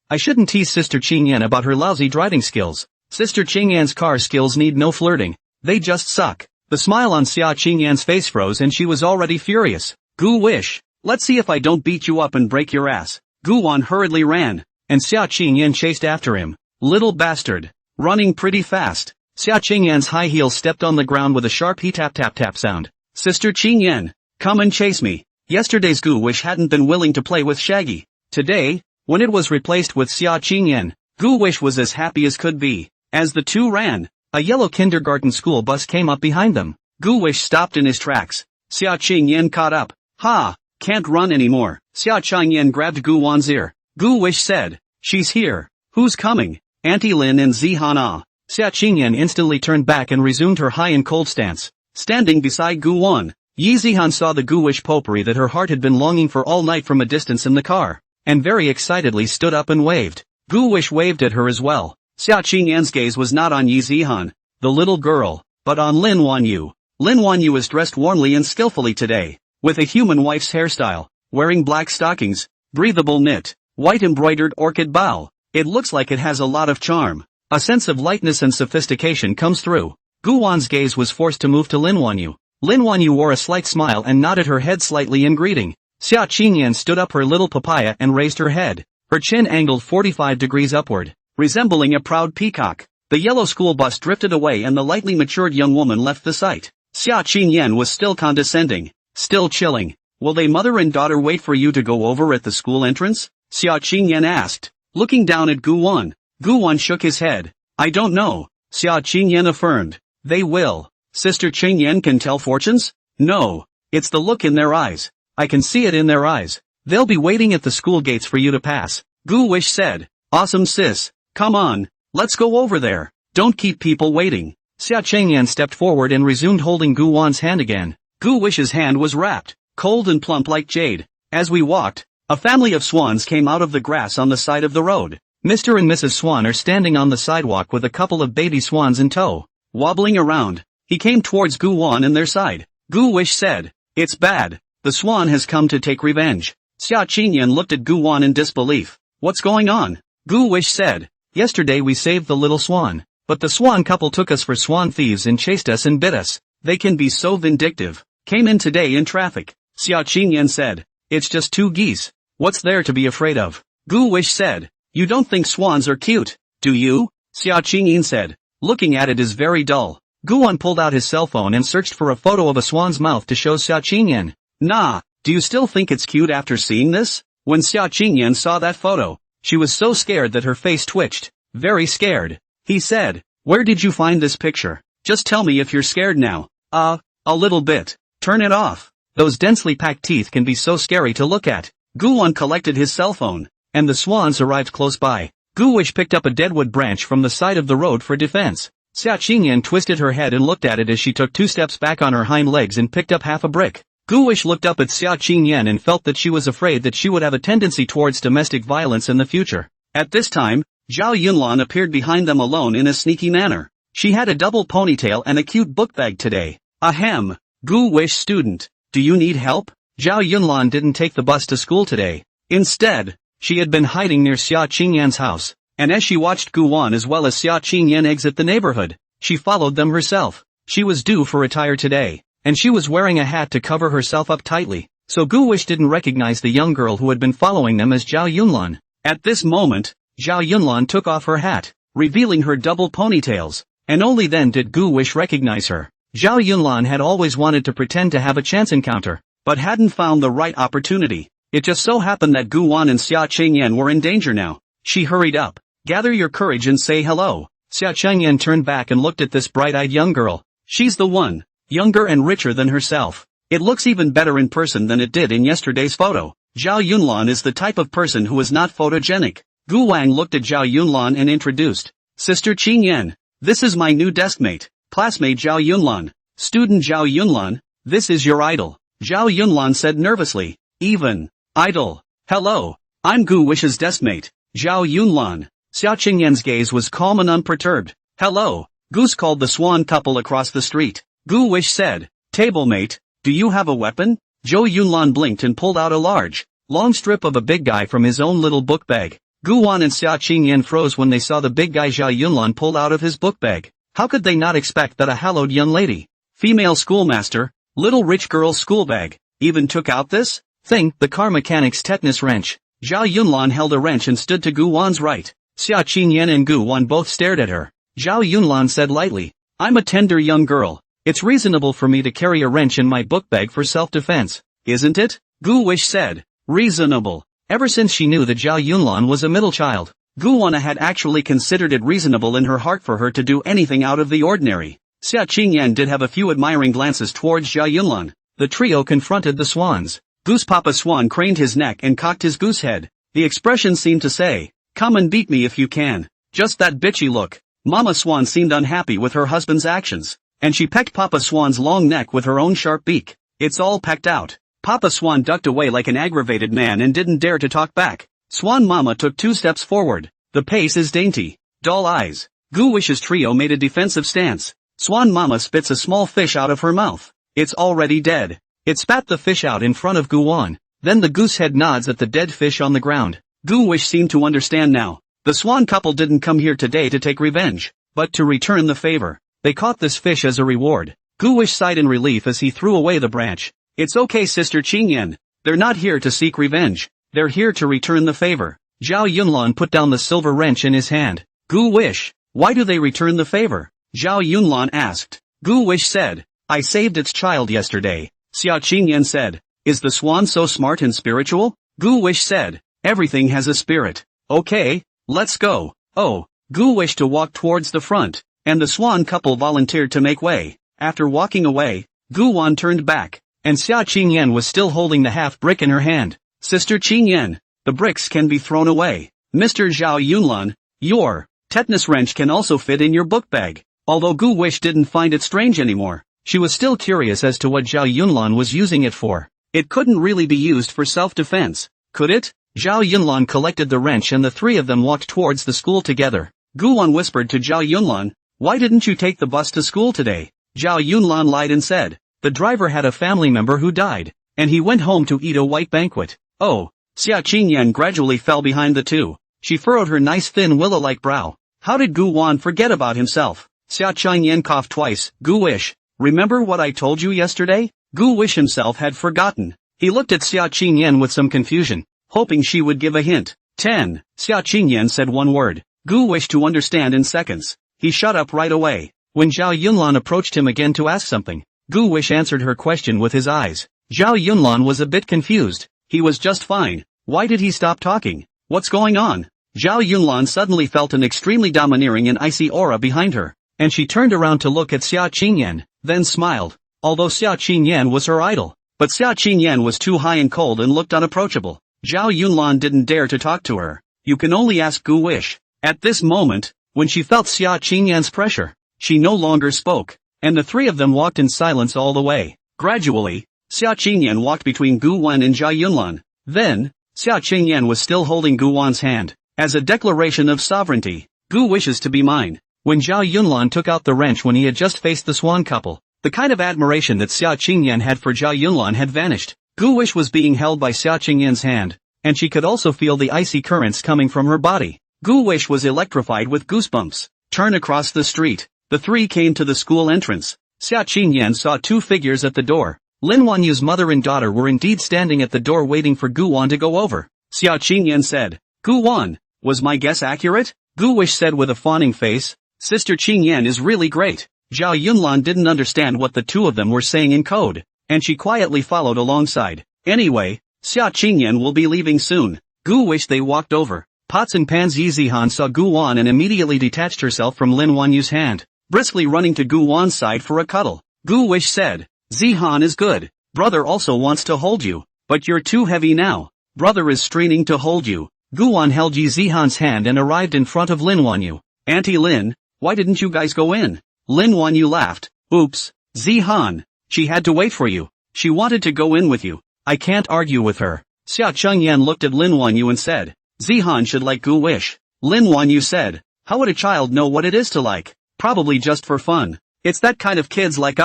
[SPEAKER 1] I shouldn't tease Sister Qingyan about her lousy driving skills. Sister Qingyan's car skills need no flirting. They just suck. The smile on Xia Qingyan's face froze and she was already furious. Gu Wish, let's see if I don't beat you up and break your ass. Guwon hurriedly ran, and Xia Qingyan chased after him. Little bastard. Running pretty fast. Xia Qingyan's high heels stepped on the ground with a sharp tap-tap-tap sound. Sister Qingyan, come and chase me. Yesterday's Guwish hadn't been willing to play with Shaggy. Today, when it was replaced with Xia Qingyan, Guwish was as happy as could be. As the two ran, a yellow kindergarten school bus came up behind them. Guwish stopped in his tracks. Xia Qingyan caught up. Ha! Can't run anymore. Xia Qingyan grabbed Guwon's ear. Guwish said, she's here. Who's coming? Auntie Lin and Zihan Ah. Xia Qingyan instantly turned back and resumed her high and cold stance. Standing beside Guwon, Yi Zihan saw the Guwish potpourri that her heart had been longing for all night from a distance in the car, and very excitedly stood up and waved. Guwish waved at her as well. Xia Qingyan's gaze was not on Yi Zihan, the little girl, but on Lin Wanyu. Lin Wanyu is dressed warmly and skillfully today, with a human wife's hairstyle, wearing black stockings, breathable knit, white embroidered orchid bow. It looks like it has a lot of charm. A sense of lightness and sophistication comes through. Guwon's gaze was forced to move to Lin Wanyu. Lin Wanyu wore a slight smile and nodded her head slightly in greeting. Xia Qingyan stood up her little papaya and raised her head. Her chin angled 45 degrees upward, resembling a proud peacock. The yellow school bus drifted away and the lightly matured young woman left the sight. Xia Qingyan was still condescending, still chilling. Will they mother and daughter wait for you to go over at the school entrance? Xia Qingyan asked, looking down at Guwon. Guwon shook his head. I don't know. Xia Qingyan affirmed. They will. Sister Qingyan can tell fortunes? No. It's the look in their eyes. I can see it in their eyes. They'll be waiting at the school gates for you to pass. Guwish said. Awesome sis. Come on. Let's go over there. Don't keep people waiting. Xia Qingyan stepped forward and resumed holding Guwon's hand again. Guwish's hand was wrapped, cold and plump like jade. As we walked, a family of swans came out of the grass on the side of the road. Mr. and Mrs. Swan are standing on the sidewalk with a couple of baby swans in tow. Wobbling around, he came towards Guwon and their side. Guwish said, it's bad. The swan has come to take revenge. Xia Qingyan looked at Guwon in disbelief. What's going on? Guwish said, yesterday we saved the little swan, but the swan couple took us for swan thieves and chased us and bit us. They can be so vindictive. Came in today in traffic. Xia Qingyan said, it's just two geese. What's there to be afraid of? Guwish said, you don't think swans are cute, do you? Xia Qingyan said, looking at it is very dull. Guwon pulled out his cell phone and searched for a photo of a swan's mouth to show Xia Qingyan. Nah, do you still think it's cute after seeing this? When Xia Qingyan saw that photo, she was so scared that her face twitched. Very scared. He said, where did you find this picture? Just tell me if you're scared now. A little bit. Turn it off. Those densely packed teeth can be so scary to look at. Guwon collected his cell phone, and the swans arrived close by. Guwish picked up a deadwood branch from the side of the road for defense. Xia Qingyan twisted her head and looked at it as she took 2 steps back on her hind legs and picked up half a brick. Guwish looked up at Xia Qingyan and felt that she was afraid that she would have a tendency towards domestic violence in the future. At this time, Zhao Yunlan appeared behind them alone in a sneaky manner. She had a double ponytail and a cute book bag today. Ahem. Guwish student, do you need help? Zhao Yunlan didn't take the bus to school today. Instead, she had been hiding near Xia Qingyan's house, and as she watched Guwon as well as Xia Qingyan exit the neighborhood, she followed them herself. She was due for attire today, and she was wearing a hat to cover herself up tightly, so Guwish didn't recognize the young girl who had been following them as Zhao Yunlan. At this moment, Zhao Yunlan took off her hat, revealing her double ponytails, and only then did Guwish recognize her. Zhao Yunlan had always wanted to pretend to have a chance encounter, but hadn't found the right opportunity. It just so happened that Guwon and Xia Qingyan were in danger now. She hurried up. Gather your courage and say hello. Xia Qingyan turned back and looked at this bright-eyed young girl. She's the one. Younger and richer than herself. It looks even better in person than it did in yesterday's photo. Zhao Yunlan is the type of person who is not photogenic. Gu Wang looked at Zhao Yunlan and introduced. Sister Qingyan. This is my new deskmate, classmate Zhao Yunlan. Student Zhao Yunlan, this is your idol. Zhao Yunlan said nervously. Even. Idol. Hello. I'm Gu Wish's deskmate, Zhao Yunlan. Xia Qingyan's gaze was calm and unperturbed. Hello. Goose called the swan couple across the street. Gu Wish said. Tablemate, do you have a weapon? Zhou Yunlan blinked and pulled out a large, long strip of a big guy from his own little book bag. Gu Wan and Xia Qingyan froze when they saw the big guy Zhao Yunlan pulled out of his book bag. How could they not expect that a hallowed young lady, female schoolmaster, little rich girl's school bag, even took out this thing, the car mechanic's tetanus wrench? Zhao Yunlan held a wrench and stood to Gu Wan's right. Xia Qingyan and Gu Wan both stared at her. Zhao Yunlan said lightly, "I'm a tender young girl. It's reasonable for me to carry a wrench in my book bag for self-defense, isn't it?" Gu Wish said. Reasonable. Ever since she knew that Zhao Yunlan was a middle child, Gu Wan had actually considered it reasonable in her heart for her to do anything out of the ordinary. Xia Qingyan did have a few admiring glances towards Zhao Yunlan. The trio confronted the swans. Goose Papa Swan craned his neck and cocked his goose head. The expression seemed to say, "Come and beat me if you can." Just that bitchy look. Mama Swan seemed unhappy with her husband's actions, and she pecked Papa Swan's long neck with her own sharp beak. "It's all pecked out." Papa Swan ducked away like an aggravated man and didn't dare to talk back. Swan Mama took 2 steps forward. The pace is dainty. Dull eyes. Gu Wish's trio made a defensive stance. Swan Mama spits a small fish out of her mouth. It's already dead. It spat the fish out in front of Gu Wan. Then the goose head nods at the dead fish on the ground. Gu Wish seemed to understand now. The swan couple didn't come here today to take revenge, but to return the favor. They caught this fish as a reward. Gu Wish sighed in relief as he threw away the branch. "It's okay, Sister Qingyan. They're not here to seek revenge. They're here to return the favor." Zhao Yunlan put down the silver wrench in his hand. "Gu Wish, why do they return the favor?" Zhao Yunlan asked. Gu Wish said, "I saved its child yesterday." Xia Qingyan said, "Is the swan so smart and spiritual?" Gu Wish said, "Everything has a spirit. Okay, let's go." Oh, Gu wished to walk towards the front, and the swan couple volunteered to make way. After walking away, Gu Wan turned back, and Xia Qingyan was still holding the half brick in her hand. "Sister Qingyan, the bricks can be thrown away. Mr. Zhao Yunlan, your tetanus wrench can also fit in your book bag." Although Gu Wish didn't find it strange anymore, she was still curious as to what Zhao Yunlan was using it for. It couldn't really be used for self-defense, could it? Zhao Yunlan collected the wrench and the 3 of them walked towards the school together. Gu Wan whispered to Zhao Yunlan, "Why didn't you take the bus to school today?" Zhao Yunlan lied and said, "The driver had a family member who died, and he went home to eat a white banquet." Oh, Xia Qingyan gradually fell behind the two. She furrowed her nice thin willow-like brow. How did Gu Wan forget about himself? Xia Qingyan coughed twice. "Gu Wish, remember what I told you yesterday?" Gu Wish himself had forgotten. He looked at Xia Qingyan with some confusion, hoping she would give a hint. 10. Xia Qingyan said one word. Gu wished to understand in seconds. He shut up right away. When Zhao Yunlan approached him again to ask something, Gu Wish answered her question with his eyes. Zhao Yunlan was a bit confused. He was just fine. Why did he stop talking? What's going on? Zhao Yunlan suddenly felt an extremely domineering and icy aura behind her, and she turned around to look at Xia Qingyan, then smiled. Although Xia Qingyan was her idol, but Xia Qingyan was too high and cold and looked unapproachable. Zhao Yunlan didn't dare to talk to her. You can only ask Gu Wish. At this moment, when she felt Xia Qingyan's pressure, she no longer spoke, and the 3 of them walked in silence all the way. Gradually, Xia Qingyan walked between Gu Wan and Zhao Yunlan. Then, Xia Qingyan was still holding Gu Wan's hand, as a declaration of sovereignty. Gu wishes to be mine. When Zhao Yunlan took out the wrench when he had just faced the swan couple, the kind of admiration that Xia Qingyan had for Zhao Yunlan had vanished. Gu Wish was being held by Xia Qingyan's hand, and she could also feel the icy currents coming from her body. Gu Wish was electrified with goosebumps. Turn across the street. The 3 came to the school entrance. Xia Qingyan saw 2 figures at the door. Lin Wanyu's mother and daughter were indeed standing at the door waiting for Gu Wan to go over. Xia Qingyan said, "Gu Wan, was my guess accurate?" Gu Wish said with a fawning face, "Sister Qingyan is really great." Zhao Yunlan didn't understand what the 2 of them were saying in code, and she quietly followed alongside. Anyway, Xia Qingyan will be leaving soon. Gu Wish they walked over. Pots and Pans Yi Zihan saw Gu Wan and immediately detached herself from Lin Wanyu's hand, briskly running to Gu Wan's side for a cuddle. Gu Wish said, "Zihan is good. Brother also wants to hold you, but you're too heavy now. Brother is straining to hold you." Gu Wan held Yi Zihan's hand and arrived in front of Lin Wanyu. "Auntie Lin, why didn't you guys go in?" Lin Wanyu laughed. "Oops, Zihan. She had to wait for you. She wanted to go in with you. I can't argue with her." Xia Chengyan looked at Lin Wanyu and said, "Zihan should like Gu Wish." Lin Wanyu said, "How would a child know what it is to like? Probably just for fun. It's that kind of kids like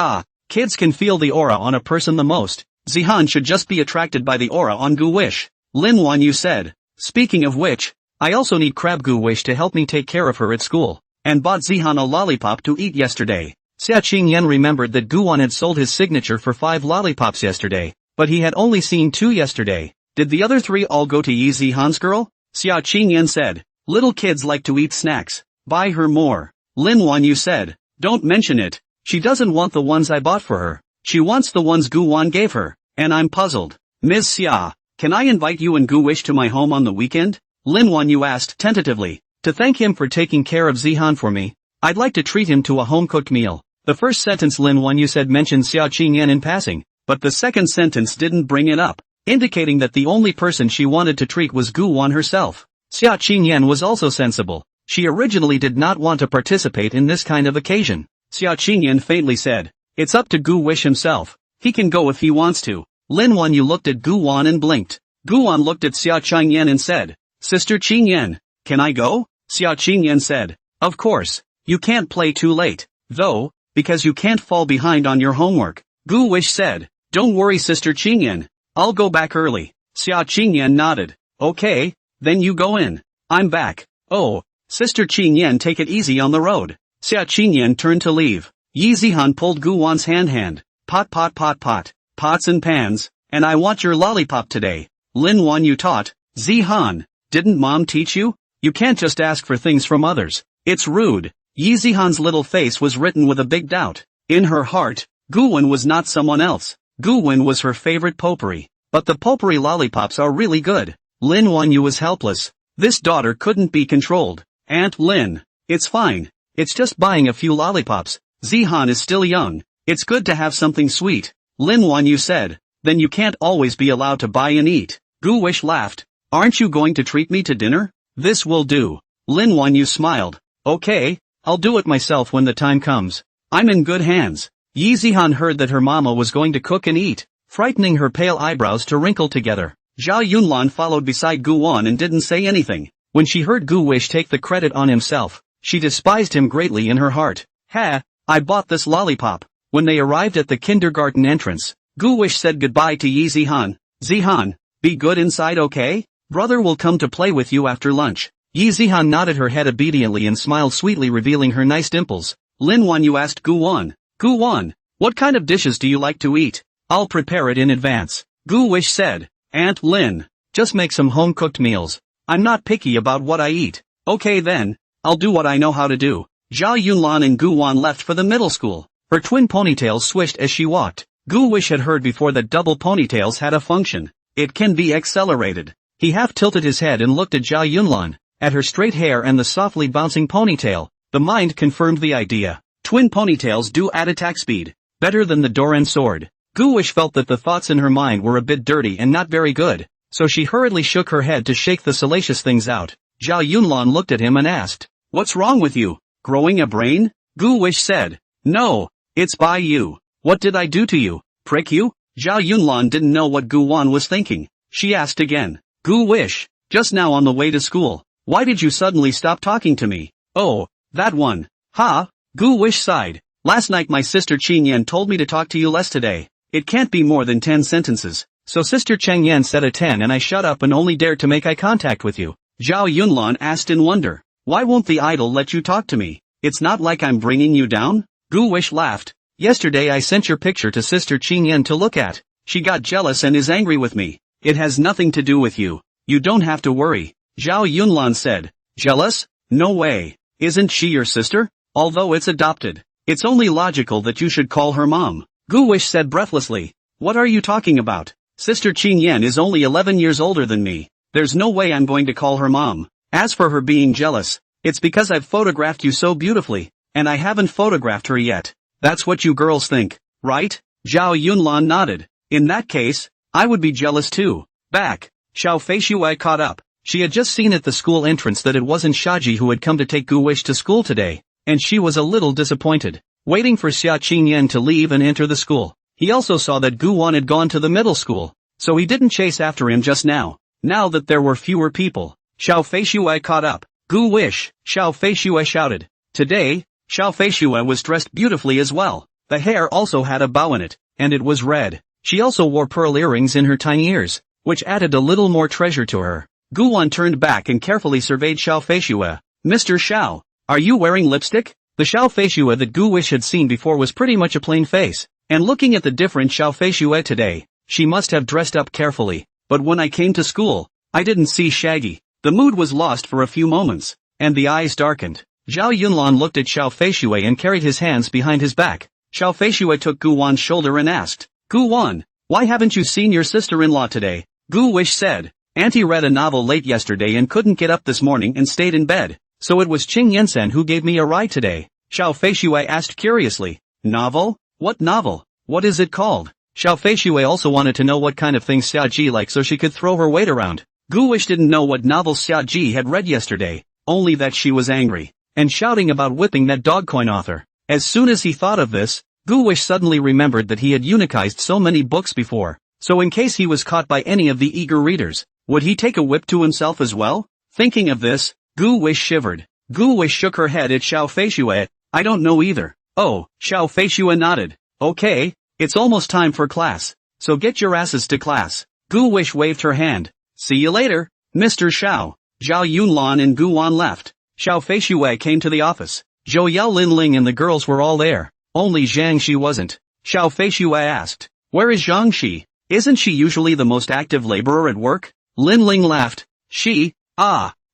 [SPEAKER 1] kids can feel the aura on a person the most. Zihan should just be attracted by the aura on Gu Wish." Lin Wanyu said, "Speaking of which, I also need Crab Gu Wish to help me take care of her at school, and bought Zihan a lollipop to eat yesterday." Xia Qingyan remembered that Gu Wan had sold his signature for 5 lollipops yesterday, but he had only seen 2 yesterday. Did the other three all go to Yi Zihan's girl? Xia Qingyan said. Little kids like to eat snacks. Buy her more. Lin Wanyu said. Don't mention it. She doesn't want the ones I bought for her. She wants the ones Gu Wan gave her, and I'm puzzled. Ms. Xia, can I invite you and Gu Wish to my home on the weekend? Lin Wanyu asked tentatively. To thank him for taking care of Zihan for me, I'd like to treat him to a home-cooked meal. The first sentence Lin Wanyu said mentioned Xia Qingyan in passing, but the second sentence didn't bring it up, indicating that the only person she wanted to treat was Gu Wan herself. Xia Qingyan was also sensible. She originally did not want to participate in this kind of occasion. Xia Qingyan faintly said, "It's up to Gu Wish himself. He can go if he wants to." Lin Wanyu looked at Gu Wan and blinked. Gu Wan looked at Xia Qingyan and said, "Sister Qingyan, can I go?" Xia Qingyan said, "Of course. You can't play too late, though, because you can't fall behind on your homework." Gu Wish said, "Don't worry Sister Qingyan. I'll go back early." Xia Qingyan nodded. "Okay, then you go in. I'm back." "Oh, Sister Qingyan, take it easy on the road." Xia Qingyan turned to leave. Yi Zihan pulled Gu Wan's hand. "Pot pot pot pot. Pots and pans, and I want your lollipop today." Lin Wanyu taught. "Zihan, didn't mom teach you? You can't just ask for things from others. It's rude." Yi Zihan's little face was written with a big doubt. In her heart, Gu Wan was not someone else. Gu Wan was her favorite potpourri. But the potpourri lollipops are really good. Lin Wanyu was helpless. This daughter couldn't be controlled. "Aunt Lin, it's fine. It's just buying a few lollipops. Zihan is still young. It's good to have something sweet." Lin Wanyu said. "Then you can't always be allowed to buy and eat." Gu Wish laughed. "Aren't you going to treat me to dinner?" "This will do." Lin Wanyu smiled. "Okay, I'll do it myself when the time comes. I'm in good hands." Yi Zihan heard that her mama was going to cook and eat, frightening her pale eyebrows to wrinkle together. Zhao Yunlan followed beside Gu Wan and didn't say anything. When she heard Gu Wish take the credit on himself, she despised him greatly in her heart. "Ha, I bought this lollipop." When they arrived at the kindergarten entrance, Gu Wish said goodbye to Yi Zihan. "Zihan, be good inside, okay? Brother will come to play with you after lunch." Yi Zihan nodded her head obediently and smiled sweetly, revealing her nice dimples. Lin Wanyu asked Gu Wan. "Gu Wan, what kind of dishes do you like to eat? I'll prepare it in advance." Gu Wish said. "Aunt Lin, just make some home-cooked meals. I'm not picky about what I eat." "Okay then, I'll do what I know how to do." Zhao Yunlan and Gu Wan left for the middle school. Her twin ponytails swished as she walked. Gu Wish had heard before that double ponytails had a function. It can be accelerated. He half tilted his head and looked at Zhao Yunlan. At her straight hair and the softly bouncing ponytail, the mind confirmed the idea. Twin ponytails do add attack speed, better than the Doran sword. Gu Wish felt that the thoughts in her mind were a bit dirty and not very good, so she hurriedly shook her head to shake the salacious things out. Zhao Yunlan looked at him and asked, "What's wrong with you? Growing a brain?" Gu Wish said, "No, it's by you. What did I do to you? Prick you?" Zhao Yunlan didn't know what Gu Wan was thinking. She asked again, "Gu Wish, just now on the way to school, why did you suddenly stop talking to me?" "Oh, that one. Ha?" Gu Wish sighed. "Last night my sister Qingyan told me to talk to you less today. It can't be more than 10 sentences. So Sister Chengyan said a 10 and I shut up and only dared to make eye contact with you." Zhao Yunlan asked in wonder. "Why won't the idol let you talk to me? It's not like I'm bringing you down?" Gu Wish laughed. "Yesterday I sent your picture to Sister Qingyan to look at. She got jealous and is angry with me. It has nothing to do with you. You don't have to worry." Zhao Yunlan said. "Jealous? No way. Isn't she your sister? Although it's adopted. It's only logical that you should call her mom." Gu Wish said breathlessly. "What are you talking about? Sister Qingyan is only 11 years older than me. There's no way I'm going to call her mom. As for her being jealous, it's because I've photographed you so beautifully, and I haven't photographed her yet. That's what you girls think, right?" Zhao Yunlan nodded. "In that case, I would be jealous too." Back, Xiao Feishui caught up. She had just seen at the school entrance that it wasn't Shaji who had come to take Gu Wish to school today, and she was a little disappointed. Waiting for Xia Qingyan to leave and enter the school, he also saw that Gu Wan had gone to the middle school, so he didn't chase after him just now. Now that there were fewer people, Xiao Feishui caught up. "Gu Wish," Xiao Feishui shouted. Today, Xiao Feishui was dressed beautifully as well. The hair also had a bow in it, and it was red. She also wore pearl earrings in her tiny ears, which added a little more treasure to her. Gu Wan turned back and carefully surveyed Xiao Feishui. "Mr. Xiao, are you wearing lipstick?" The Xiao Feishui that Gu Wish had seen before was pretty much a plain face, and looking at the different Xiao Feishui today, she must have dressed up carefully. but when I came to school, I didn't see Shaggy. The mood was lost for a few moments, and the eyes darkened. Zhao Yunlan looked at Xiao Feishui and carried his hands behind his back. Xiao Feishui took Gu Wan's shoulder and asked, Gu Wan, why haven't you seen your sister-in-law today? Gu Wish said, Auntie read a novel late yesterday and couldn't get up this morning and stayed in bed, so it was Qing Yansen who gave me a ride today. Xiao Feishui asked curiously, Novel? What novel? What is it called? Xiao Feishui also wanted to know what kind of things Xia Ji liked so she could throw her weight around. Gu Wish didn't know what novel Xia Ji had read yesterday, only that she was angry, and shouting about whipping that dogcoin author. As soon as he thought of this, Gu Wish suddenly remembered that he had unicized so many books before, so in case he was caught by any of the eager readers, would he take a whip to himself as well? Thinking of this, Gu Wish shivered. Gu Wish shook her head at Xiao Feishui. I don't know either. Oh, Xiao Feishui nodded. Okay, it's almost time for class, so get your asses to class. Gu Wish waved her hand. See you later, Mr. Xiao. Zhao Yunlan and Gu Wan left. Xiao Feishui came to the office. Zhou Yao Linling and the girls were all there. Only Zhang Shi wasn't. Xiao Feishui asked, Where is Zhang Shi? Isn't she usually the most active laborer at work? Linling laughed. She,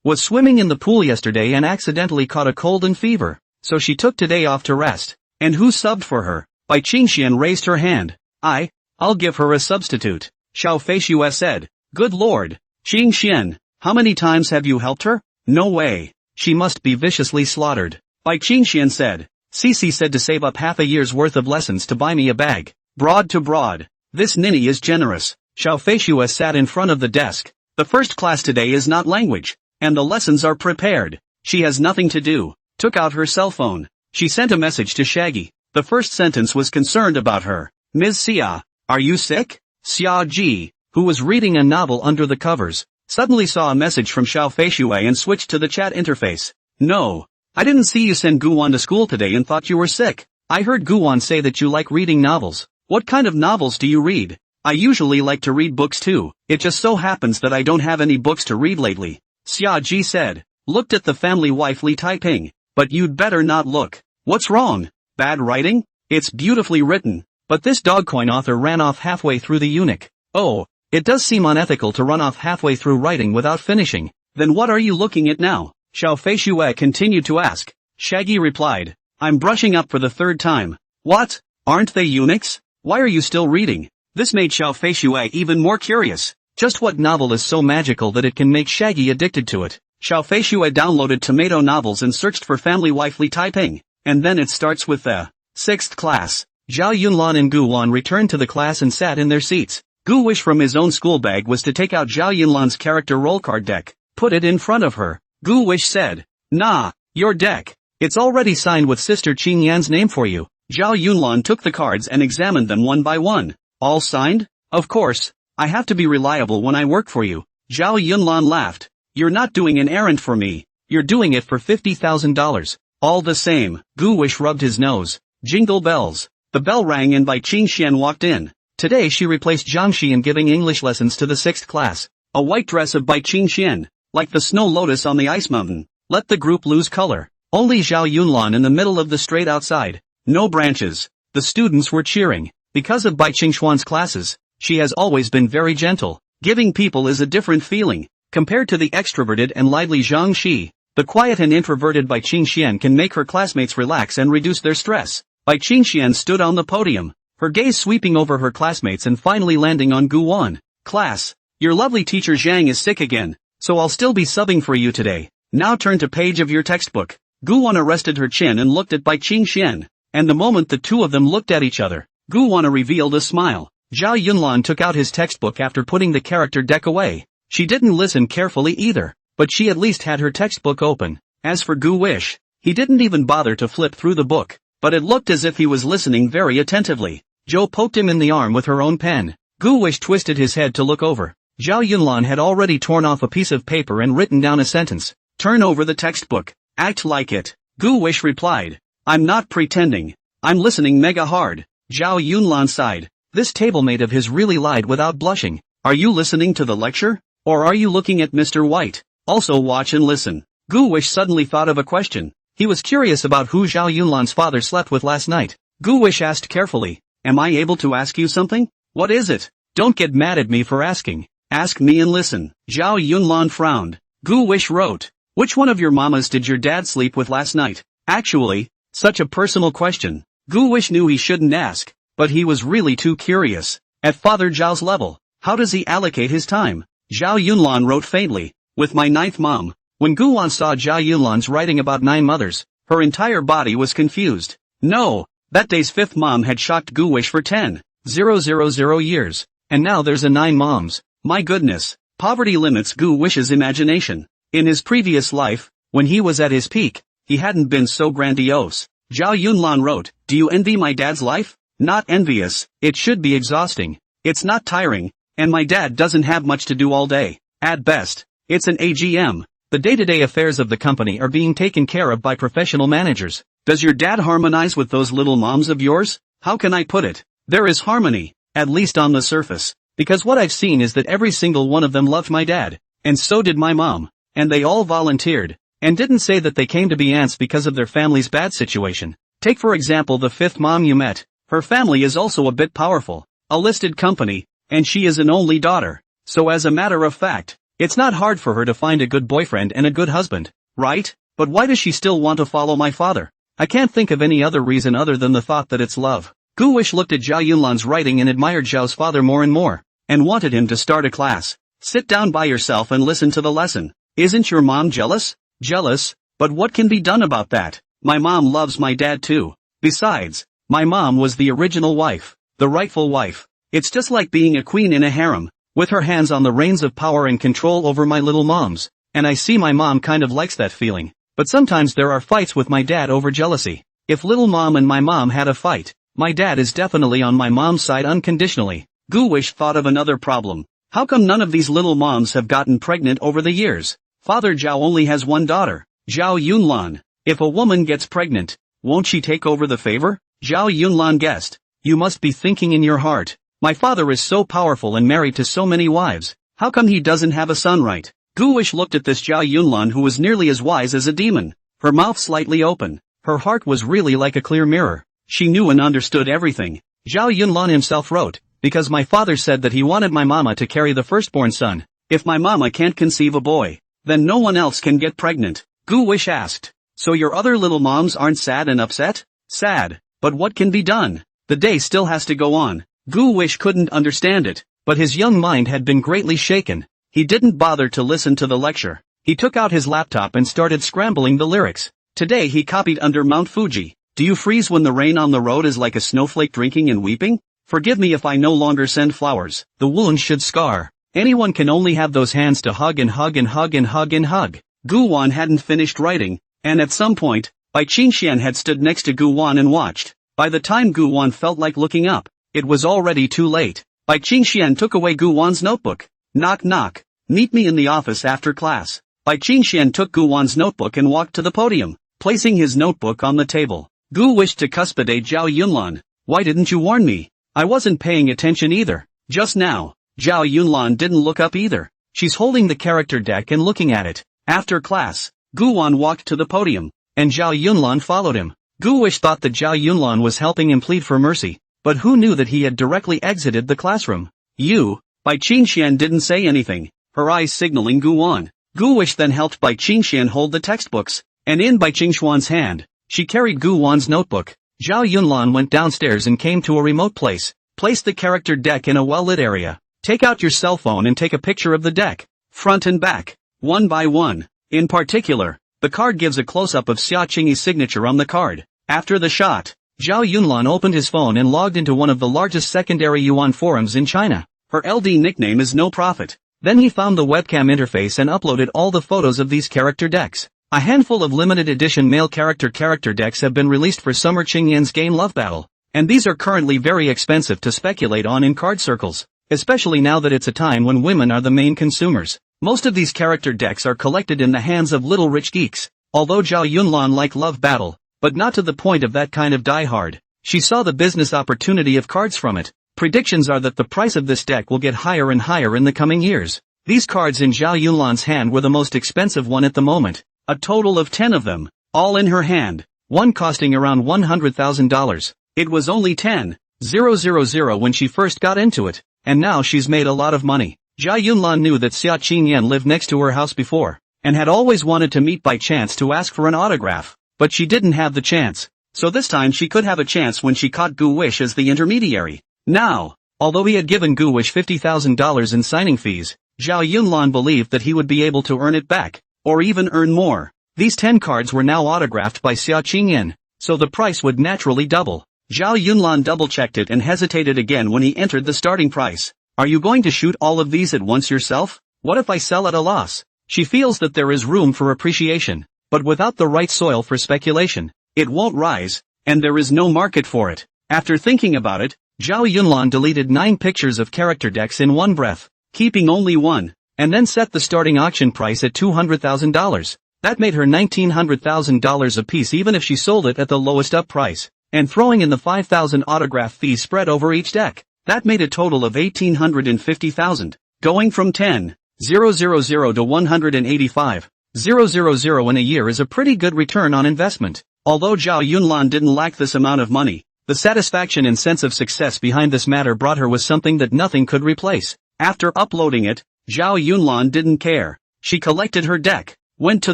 [SPEAKER 1] was swimming in the pool yesterday and accidentally caught a cold and fever, so she took today off to rest. And who subbed for her? Bai Qingxian raised her hand. I'll give her a substitute. Xiao Feishui said. Good lord. Qingxian, how many times have you helped her? No way. She must be viciously slaughtered. Bai Qingxian said. Cici said to save up half a year's worth of lessons to buy me a bag. Broad to broad. This ninny is generous. Xiao Feishui sat in front of the desk. The first class today is not language, and the lessons are prepared. She has nothing to do. Took out her cell phone. She sent a message to Shaggy. The first sentence was concerned about her. Ms. Xia, are you sick? Xia Ji, who was reading a novel under the covers, suddenly saw a message from Xiao Feishui and switched to the chat interface. No. I didn't see you send Gu Wan to school today and thought you were sick. I heard Gu Wan say that you like reading novels. What kind of novels do you read? I usually like to read books too. It just so happens that I don't have any books to read lately. Xia Ji said. Looked at the family wife Li Taiping. But you'd better not look. What's wrong? Bad writing? It's beautifully written. But this dogcoin author ran off halfway through the eunuch. Oh, it does seem unethical to run off halfway through writing without finishing. Then what are you looking at now? Xiao Feishui continued to ask. Shaggy replied. I'm brushing up for the third time. What? Aren't they eunuchs? Why are you still reading? This made Xiao Feishui even more curious. Just what novel is so magical that it can make Shaggy addicted to it? Xiao Feishui downloaded tomato novels and searched for family wife Li Taiping. And then it starts with the 6th class. Zhao Yunlan and Gu Wan returned to the class and sat in their seats. Gu Wish from his own school bag was to take out Zhao Yunlan's character roll card deck. Put it in front of her. Gu Wish said. Nah, your deck. It's already signed with Sister Qing Yan's name for you. Zhao Yunlan took the cards and examined them one by one. All signed? Of course. I have to be reliable when I work for you. Zhao Yunlan laughed. You're not doing an errand for me. You're doing it for $50,000. All the same, Gu Wish rubbed his nose. Jingle bells. The bell rang and Bai Qingxian walked in. Today she replaced Zhang Shi in giving English lessons to the 6th class. A white dress of Bai Qingxian, like the snow lotus on the ice mountain, let the group lose color. Only Zhao Yunlan in the middle of the straight outside. No branches. The students were cheering. Because of Bai Qingxuan's classes, she has always been very gentle. Giving people is a different feeling. Compared to the extroverted and lively Zhang Shi, the quiet and introverted Bai Qingxian can make her classmates relax and reduce their stress. Bai Qingxian stood on the podium, her gaze sweeping over her classmates and finally landing on Gu Wan. Class, your lovely teacher Zhang is sick again, so I'll still be subbing for you today. Now turn to page of your textbook. Gu Wan arrested her chin and looked at Bai Qingxian, and the moment the two of them looked at each other, Gu Wan revealed a smile. Zhao Yunlan took out his textbook after putting the character deck away. She didn't listen carefully either, but she at least had her textbook open. As for Gu Wish, he didn't even bother to flip through the book, but it looked as if he was listening very attentively. Zhou poked him in the arm with her own pen. Gu Wish twisted his head to look over. Zhao Yunlan had already torn off a piece of paper and written down a sentence. Turn over the textbook. Act like it. Gu Wish replied. I'm not pretending. I'm listening mega hard. Zhao Yunlan sighed. This tablemate of his really lied without blushing. Are you listening to the lecture? Or are you looking at Mr. White? Also watch and listen. Gu Wish suddenly thought of a question. He was curious about who Zhao Yunlan's father slept with last night. Gu Wish asked carefully. Am I able to ask you something? What is it? Don't get mad at me for asking. Ask me and listen. Zhao Yunlan frowned. Gu Wish wrote. Which one of your mamas did your dad sleep with last night? Actually, such a personal question. Gu Wish knew he shouldn't ask, but he was really too curious. At Father Zhao's level, how does he allocate his time? Zhao Yunlan wrote faintly. With my ninth mom. When Gu Wan saw Zhao Yunlan's writing about 9 mothers, her entire body was confused. No, that day's 5th mom had shocked Gu Wish for 10,000 years. And now there's a 9 moms. My goodness, poverty limits Gu Wish's imagination. In his previous life, when he was at his peak, he hadn't been so grandiose. Zhao Yunlan wrote, do you envy my dad's life? Not envious, it should be exhausting. It's not tiring, and my dad doesn't have much to do all day. At best, it's an AGM. The day-to-day affairs of the company are being taken care of by professional managers. Does your dad harmonize with those little moms of yours? How can I put it? There is harmony, at least on the surface. Because what I've seen is that every single one of them loved my dad, and so did my mom, and they all volunteered, and didn't say that they came to be aunts because of their family's bad situation. Take for example the 5th mom you met. Her family is also a bit powerful, a listed company, and she is an only daughter. So as a matter of fact, it's not hard for her to find a good boyfriend and a good husband, right? But why does she still want to follow my father? I can't think of any other reason other than the thought that it's love. Gu Wish looked at Zhao Yunlan's writing and admired Zhao's father more and more, and wanted him to start a class. Sit down by yourself and listen to the lesson. Isn't your mom jealous? Jealous? But what can be done about that? My mom loves my dad too. Besides, my mom was the original wife, the rightful wife. It's just like being a queen in a harem, with her hands on the reins of power and control over my little moms, and I see my mom kind of likes that feeling. But sometimes there are fights with my dad over jealousy. If little mom and my mom had a fight, my dad is definitely on my mom's side unconditionally. Gu Wish thought of another problem. How come none of these little moms have gotten pregnant over the years? Father Zhao only has one daughter, Zhao Yunlan. If a woman gets pregnant, won't she take over the favor? Zhao Yunlan guessed. You must be thinking in your heart. My father is so powerful and married to so many wives. How come he doesn't have a son, right? Gu Wish looked at this Zhao Yunlan who was nearly as wise as a demon. Her mouth slightly open. Her heart was really like a clear mirror. She knew and understood everything. Zhao Yunlan himself wrote, because my father said that he wanted my mama to carry the firstborn son. If my mama can't conceive a boy, then no one else can get pregnant. Gu Wish asked, so your other little moms aren't sad and upset? Sad, but what can be done? The day still has to go on. Gu Wish couldn't understand it, but his young mind had been greatly shaken. He didn't bother to listen to the lecture. He took out his laptop and started scrambling the lyrics. Today he copied under Mount Fuji. Do you freeze when the rain on the road is like a snowflake drinking and weeping? Forgive me if I no longer send flowers. The wound should scar. Anyone can only have those hands to hug and hug and hug and hug and hug. Gu Wan hadn't finished writing, and at some point, Bai Qingxian had stood next to Gu Wan and watched. By the time Gu Wan felt like looking up, it was already too late. Bai Qingxian took away Gu Wan's notebook. Knock knock. Meet me in the office after class. Bai Qingxian took Gu Wan's notebook and walked to the podium, placing his notebook on the table. Gu wished to cuspidate Zhao Yunlan. Why didn't you warn me? I wasn't paying attention either. Just now. Zhao Yunlan didn't look up either. She's holding the character deck and looking at it. After class, Gu Wan walked to the podium, and Zhao Yunlan followed him. Gu Wish thought that Zhao Yunlan was helping him plead for mercy, but who knew that he had directly exited the classroom? Bai Qingxian didn't say anything, her eyes signaling Gu Wan. Gu Wish then helped Bai Qingxian hold the textbooks, and in Bai Qingxuan's hand, she carried Gu Wan's notebook. Zhao Yunlan went downstairs and came to a remote place, placed the character deck in a well-lit area. Take out your cell phone and take a picture of the deck, front and back, one by one. In particular, the card gives a close-up of Xia Qingyi's signature on the card. After the shot, Zhao Yunlan opened his phone and logged into one of the largest secondary yuan forums in China. Her LD nickname is No Profit. Then he found the webcam interface and uploaded all the photos of these character decks. A handful of limited edition male character decks have been released for Summer Qingyan's game Love Battle, and these are currently very expensive to speculate on in card circles, especially now that it's a time when women are the main consumers. Most of these character decks are collected in the hands of little rich geeks, although Zhao Yunlan liked Love Battle, but not to the point of that kind of die-hard. She saw the business opportunity of cards from it. Predictions are that the price of this deck will get higher and higher in the coming years. These cards in Zhao Yunlan's hand were the most expensive one at the moment. A total of 10 of them, all in her hand, one costing around $100,000. It was only 10,000 when she first got into it, and now she's made a lot of money. Jia Yunlan knew that Xia Qingyan lived next to her house before, and had always wanted to meet by chance to ask for an autograph, but she didn't have the chance. So this time she could have a chance when she caught Gu Wish as the intermediary. Now, although he had given Gu Wish $50,000 in signing fees, Zhao Yunlan believed that he would be able to earn it back, or even earn more. These 10 cards were now autographed by Xia Qingyan, so the price would naturally double. Zhao Yunlan double-checked it and hesitated again when he entered the starting price. Are you going to shoot all of these at once yourself? What if I sell at a loss? She feels that there is room for appreciation, but without the right soil for speculation, it won't rise, and there is no market for it. After thinking about it, Zhao Yunlan deleted 9 pictures of character decks in one breath, keeping only one, and then set the starting auction price at $200,000. That made her $1,900,000 apiece even if she sold it at the lowest up price, and throwing in the 5,000 autograph fees spread over each deck, that made a total of $1,850,000, going from 10,000 to 185,000 in a year is a pretty good return on investment. Although Zhao Yunlan didn't lack this amount of money, the satisfaction and sense of success behind this matter brought her with something that nothing could replace. After uploading it, Zhao Yunlan didn't care. She collected her deck, went to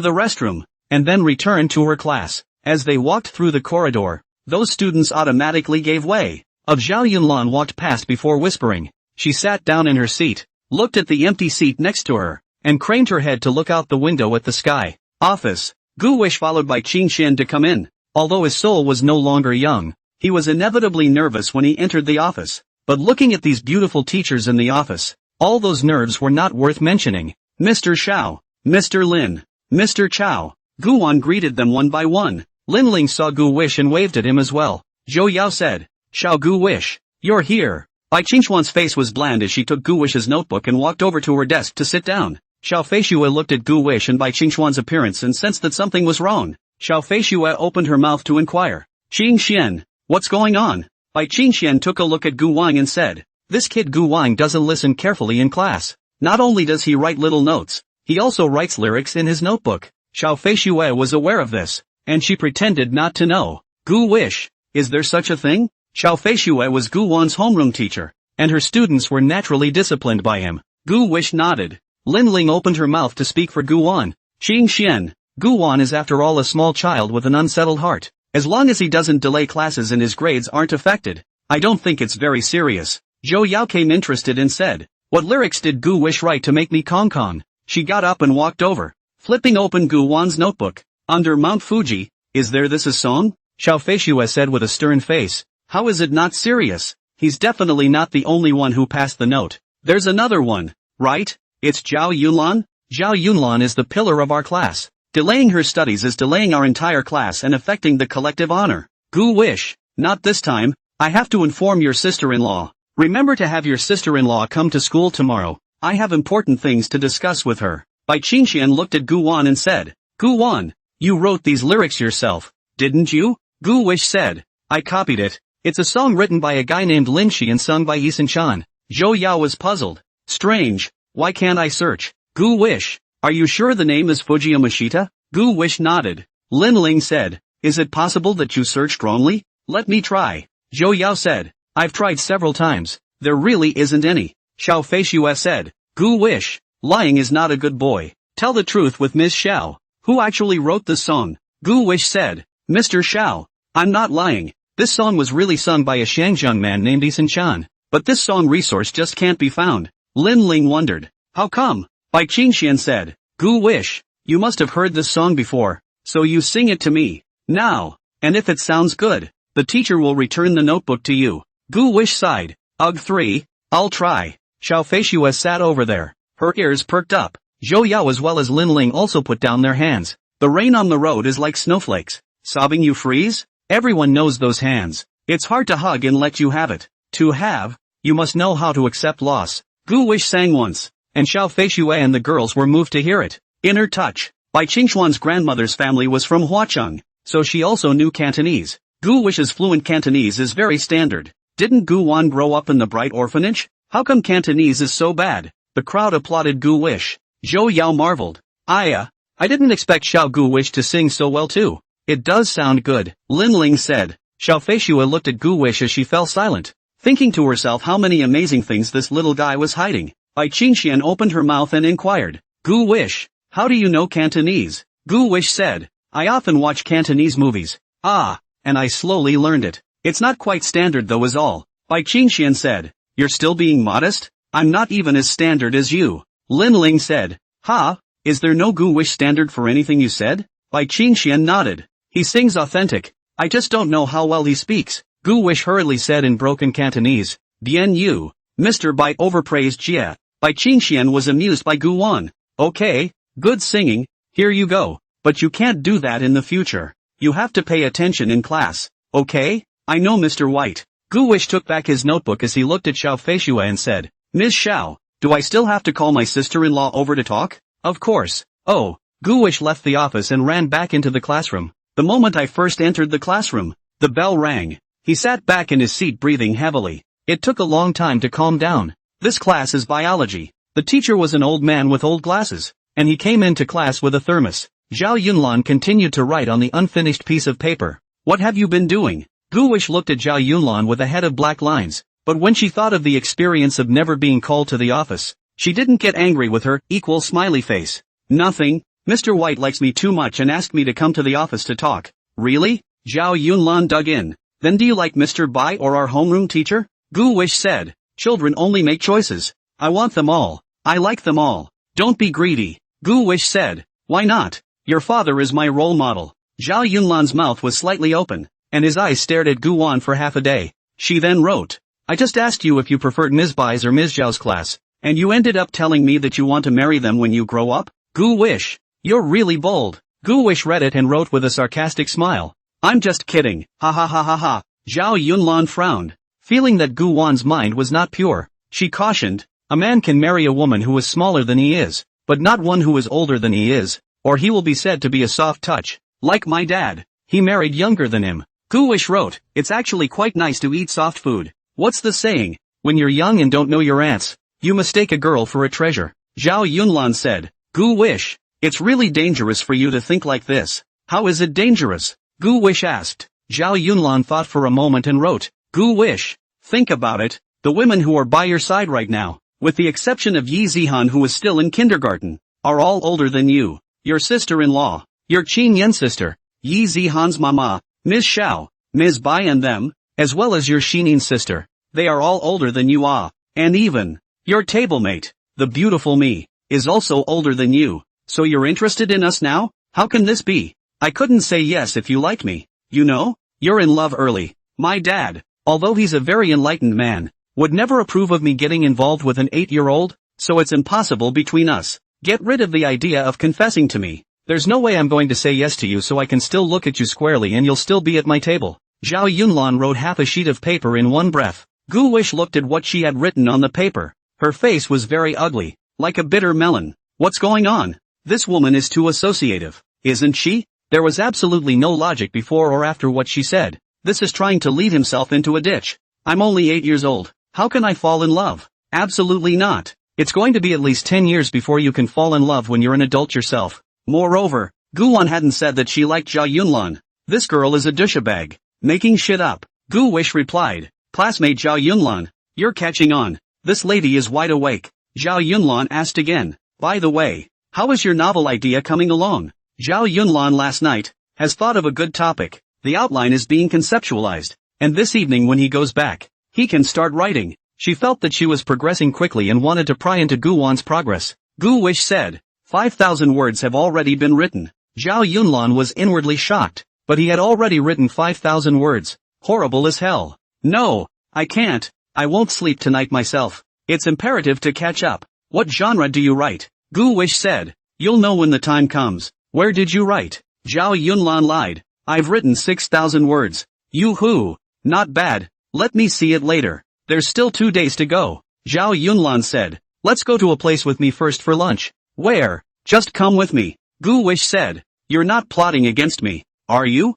[SPEAKER 1] the restroom, and then returned to her class. As they walked through the corridor, those students automatically gave way. Zhao Yunlan walked past before whispering. She sat down in her seat, looked at the empty seat next to her, and craned her head to look out the window at the sky. Office. Gu Wish followed by Qin Xian to come in. Although his soul was no longer young, he was inevitably nervous when he entered the office. But looking at these beautiful teachers in the office, all those nerves were not worth mentioning. Mr. Xiao, Mr. Lin, Mr. Chao. Gu Wan greeted them one by one. Lin Ling saw Gu Wish and waved at him as well. Zhou Yao said, Xiao Gu Wish, you're here. Bai Qingxuan's face was bland as she took Gu Wish's notebook and walked over to her desk to sit down. Xiao Feishue looked at Gu Wish and Bai Qingxuan's appearance and sensed that something was wrong. Xiao Feishue opened her mouth to inquire. Qing Xian, what's going on? Bai Qingxian took a look at Gu Wang and said, this kid Gu Wang doesn't listen carefully in class. Not only does he write little notes, he also writes lyrics in his notebook. Xiao Feishue was aware of this, and she pretended not to know. Gu Wish, is there such a thing? Xiao Feishue was Gu Wan's homeroom teacher, and her students were naturally disciplined by him. Gu Wish nodded. Lin Ling opened her mouth to speak for Gu Wan. Qing Xian, Gu Wan is after all a small child with an unsettled heart. As long as he doesn't delay classes and his grades aren't affected, I don't think it's very serious. Zhou Yao came interested and said, what lyrics did Gu Wish write to make me Kong Kong? She got up and walked over, flipping open Gu Wan's notebook. Under Mount Fuji, is there this a song? Xiao Feishue said with a stern face. How is it not serious? He's definitely not the only one who passed the note. There's another one, right? It's Zhao Yunlan? Zhao Yunlan is the pillar of our class. Delaying her studies is delaying our entire class and affecting the collective honor. Gu Wish, not this time. I have to inform your sister-in-law. Remember to have your sister-in-law come to school tomorrow. I have important things to discuss with her. Bai Qingxian looked at Gu Wan and said, Gu Wan, you wrote these lyrics yourself, didn't you? Gu Wish said, I copied it. It's a song written by a guy named Lin Shi and sung by Yisan Chan. Zhou Yao was puzzled. Strange. Why can't I search? Gu Wish, are you sure the name is Fujiyamashita? Gu Wish nodded. Lin Ling said, is it possible that you searched wrongly? Let me try. Zhou Yao said, I've tried several times. There really isn't any. Xiao Feishue said, Gu Wish, lying is not a good boy. Tell the truth with Ms. Xiao. Who actually wrote this song? Gu Wish said, Mr. Xiao, I'm not lying. This song was really sung by a Shangzheng man named Yisan Chan. But this song resource just can't be found. Lin Ling wondered. How come? Bai Qingxian said, Gu Wish, you must have heard this song before, so you sing it to me. Now. And if it sounds good, the teacher will return the notebook to you. Gu Wish sighed. Ugh 3, I'll try. Xiao Feishue sat over there. Her ears perked up. Zhou Yao as well as Lin Ling also put down their hands. The rain on the road is like snowflakes. Sobbing you freeze? Everyone knows those hands. It's hard to hug and let you have it. To have, you must know how to accept loss. Gu Wish sang once, and Xiao Feishue and the girls were moved to hear it. Inner touch. Bai Qingxuan's grandmother's family was from Huacheng, so she also knew Cantonese. Gu Wish's fluent Cantonese is very standard. Didn't Gu Wan grow up in the Bright Orphanage? How come Cantonese is so bad? The crowd applauded Gu Wish. Zhou Yao marveled. I didn't expect Xiao Gu Wish to sing so well too. It does sound good, Lin Ling said. Xiao Feishue looked at Gu Wish as she fell silent, thinking to herself how many amazing things this little guy was hiding. Bai Qingxian opened her mouth and inquired, Gu Wish, how do you know Cantonese? Gu Wish said, I often watch Cantonese movies. Ah, and I slowly learned it. It's not quite standard though is all. Bai Qingxian said, you're still being modest? I'm not even as standard as you. Lin Ling said, ha, is there no Gu Wish standard for anything you said? Bai Qingxian nodded. He sings authentic. I just don't know how well he speaks. Gu Wish hurriedly said in broken Cantonese, Bien you, Mr. Bai overpraised Jia. Bai Qingxian was amused by Gu Wan. Okay, good singing, here you go. But you can't do that in the future. You have to pay attention in class. Okay? I know Mr. White. Gu Wish took back his notebook as he looked at Xiao Feishue and said, Ms. Xiao, do I still have to call my sister-in-law over to talk? Of course. Oh, Gu Wish left the office and ran back into the classroom. The moment I first entered the classroom, the bell rang. He sat back in his seat breathing heavily. It took a long time to calm down. This class is biology. The teacher was an old man with old glasses, and he came into class with a thermos. Zhao Yunlan continued to write on the unfinished piece of paper. What have you been doing? Gu Wish looked at Zhao Yunlan with a head of black lines, but when she thought of the experience of never being called to the office, she didn't get angry with her, equal smiley face. Nothing. Mr. White likes me too much and asked me to come to the office to talk. Really? Zhao Yunlan dug in. Then do you like Mr. Bai or our homeroom teacher? Gu Wish said. Children only make choices. I want them all. I like them all. Don't be greedy. Gu Wish said. Why not? Your father is my role model. Zhao Yunlan's mouth was slightly open, and his eyes stared at Gu Wan for half a day. She then wrote, I just asked you if you preferred Ms. Bai's or Ms. Zhao's class, and you ended up telling me that you want to marry them when you grow up? Gu Wish. You're really bold. Gu Wish read it and wrote with a sarcastic smile. I'm just kidding. Ha ha ha ha ha. Zhao Yunlan frowned. Feeling that Gu Wan's mind was not pure, she cautioned, a man can marry a woman who is smaller than he is, but not one who is older than he is, or he will be said to be a soft touch. Like my dad. He married younger than him. Gu Wish wrote, it's actually quite nice to eat soft food. What's the saying? When you're young and don't know your aunts, you mistake a girl for a treasure. Zhao Yunlan said, Gu Wish, it's really dangerous for you to think like this. How is it dangerous? Gu Wish asked. Zhao Yunlan thought for a moment and wrote, Gu Wish, think about it, the women who are by your side right now, with the exception of Yi Zihan who is still in kindergarten, are all older than you. Your sister-in-law, your Qin Yan sister, Yi Zihan's mama, Ms. Xiao, Ms. Bai and them, as well as your Xinin's sister, they are all older than you are, and even, your tablemate, the beautiful me, is also older than you, so you're interested in us now? How can this be? I couldn't say yes if you like me, you know? You're in love early. My dad, although he's a very enlightened man, would never approve of me getting involved with an 8-year-old, so it's impossible between us. Get rid of the idea of confessing to me. There's no way I'm going to say yes to you so I can still look at you squarely and you'll still be at my table. Zhao Yunlan wrote half a sheet of paper in one breath. Gu Wish looked at what she had written on the paper. Her face was very ugly, like a bitter melon. What's going on? This woman is too associative, isn't she? There was absolutely no logic before or after what she said. This is trying to lead himself into a ditch. I'm only 8 years old. How can I fall in love? Absolutely not. It's going to be at least 10 years before you can fall in love when you're an adult yourself. Moreover, Gu Wan hadn't said that she liked Zhao Yunlan. This girl is a douchebag. Making shit up. Gu Wish replied. Classmate Zhao Yunlan, you're catching on. This lady is wide awake. Zhao Yunlan asked again. By the way, how is your novel idea coming along? Zhao Yunlan last night has thought of a good topic. The outline is being conceptualized, and this evening when he goes back, he can start writing. She felt that she was progressing quickly and wanted to pry into Gu Wan's progress. Gu Wish said, 5,000 words have already been written. Zhao Yunlan was inwardly shocked, but he had already written 5,000 words. Horrible as hell. No, I can't. I won't sleep tonight myself. It's imperative to catch up. What genre do you write? Gu Wish said. You'll know when the time comes. Where did you write? Zhao Yunlan lied. I've written 6,000 words. Yoo-hoo. Not bad. Let me see it later. There's still 2 days to go. Zhao Yunlan said. Let's go to a place with me first for lunch. Where? Just come with me. Gu Wish said. You're not plotting against me, are you?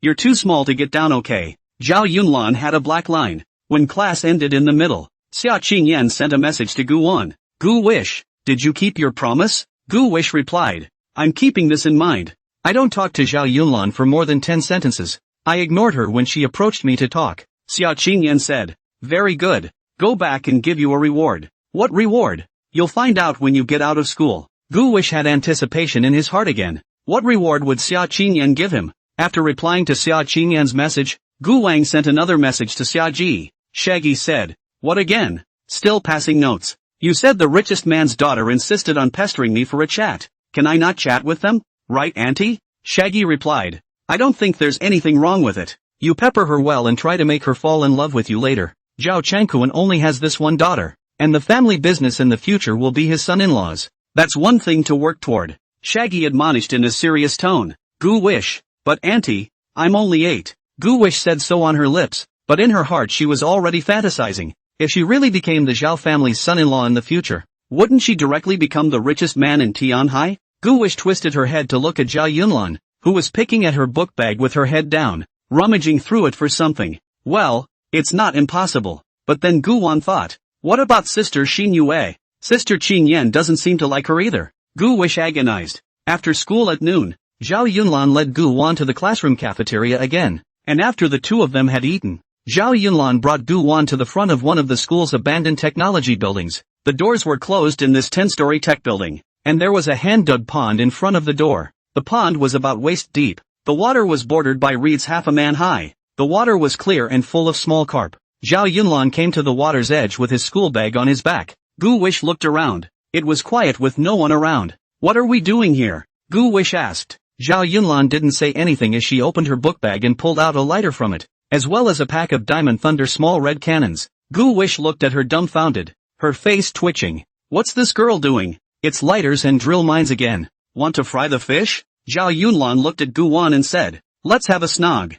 [SPEAKER 1] You're too small to get down okay. Zhao Yunlan had a black line. When class ended in the middle, Xia Qingyan sent a message to Gu Wan. Gu Wish, did you keep your promise? Gu Wish replied. I'm keeping this in mind. I don't talk to Zhao Yunlan for more than 10 sentences. I ignored her when she approached me to talk. Xia Qingyan said. Very good. Go back and give you a reward. What reward? You'll find out when you get out of school. Gu Wish had anticipation in his heart again. What reward would Xia Qingyan give him? After replying to Xia Qingyan's message, Gu Wang sent another message to Xia Ji. Shaggy said, "What again? Still passing notes. You said the richest man's daughter insisted on pestering me for a chat. Can I not chat with them? Right, auntie?" Shaggy replied, "I don't think there's anything wrong with it. You pepper her well and try to make her fall in love with you later. Zhao Changkuan only has this one daughter, and the family business in the future will be his son-in-law's. That's one thing to work toward." Shaggy admonished in a serious tone. Gu Wish, "But auntie, I'm only 8. Gu Wish said so on her lips, but in her heart she was already fantasizing. If she really became the Zhao family's son-in-law in the future, wouldn't she directly become the richest man in Tianhai? Gu Wish twisted her head to look at Zhao Yunlan, who was picking at her book bag with her head down, rummaging through it for something. Well, it's not impossible. But then Gu Wan thought, what about Sister Xin Yue? Sister Qing Yan doesn't seem to like her either. Gu Wish agonized. After school at noon, Zhao Yunlan led Gu Wan to the classroom cafeteria again, and after the two of them had eaten, Zhao Yunlan brought Gu Wan to the front of one of the school's abandoned technology buildings. The doors were closed in this 10-story tech building, and there was a hand-dug pond in front of the door. The pond was about waist deep. The water was bordered by reeds half a man high. The water was clear and full of small carp. Zhao Yunlan came to the water's edge with his school bag on his back. Gu Wish looked around. It was quiet with no one around. "What are we doing here?" Gu Wish asked. Zhao Yunlan didn't say anything as she opened her book bag and pulled out a lighter from it, as well as a pack of Diamond Thunder small red cannons. Gu Wish looked at her dumbfounded, her face twitching. "What's this girl doing?" "It's lighters and drill mines again." "Want to fry the fish?" Zhao Yunlan looked at Gu Wan and said, "Let's have a snog."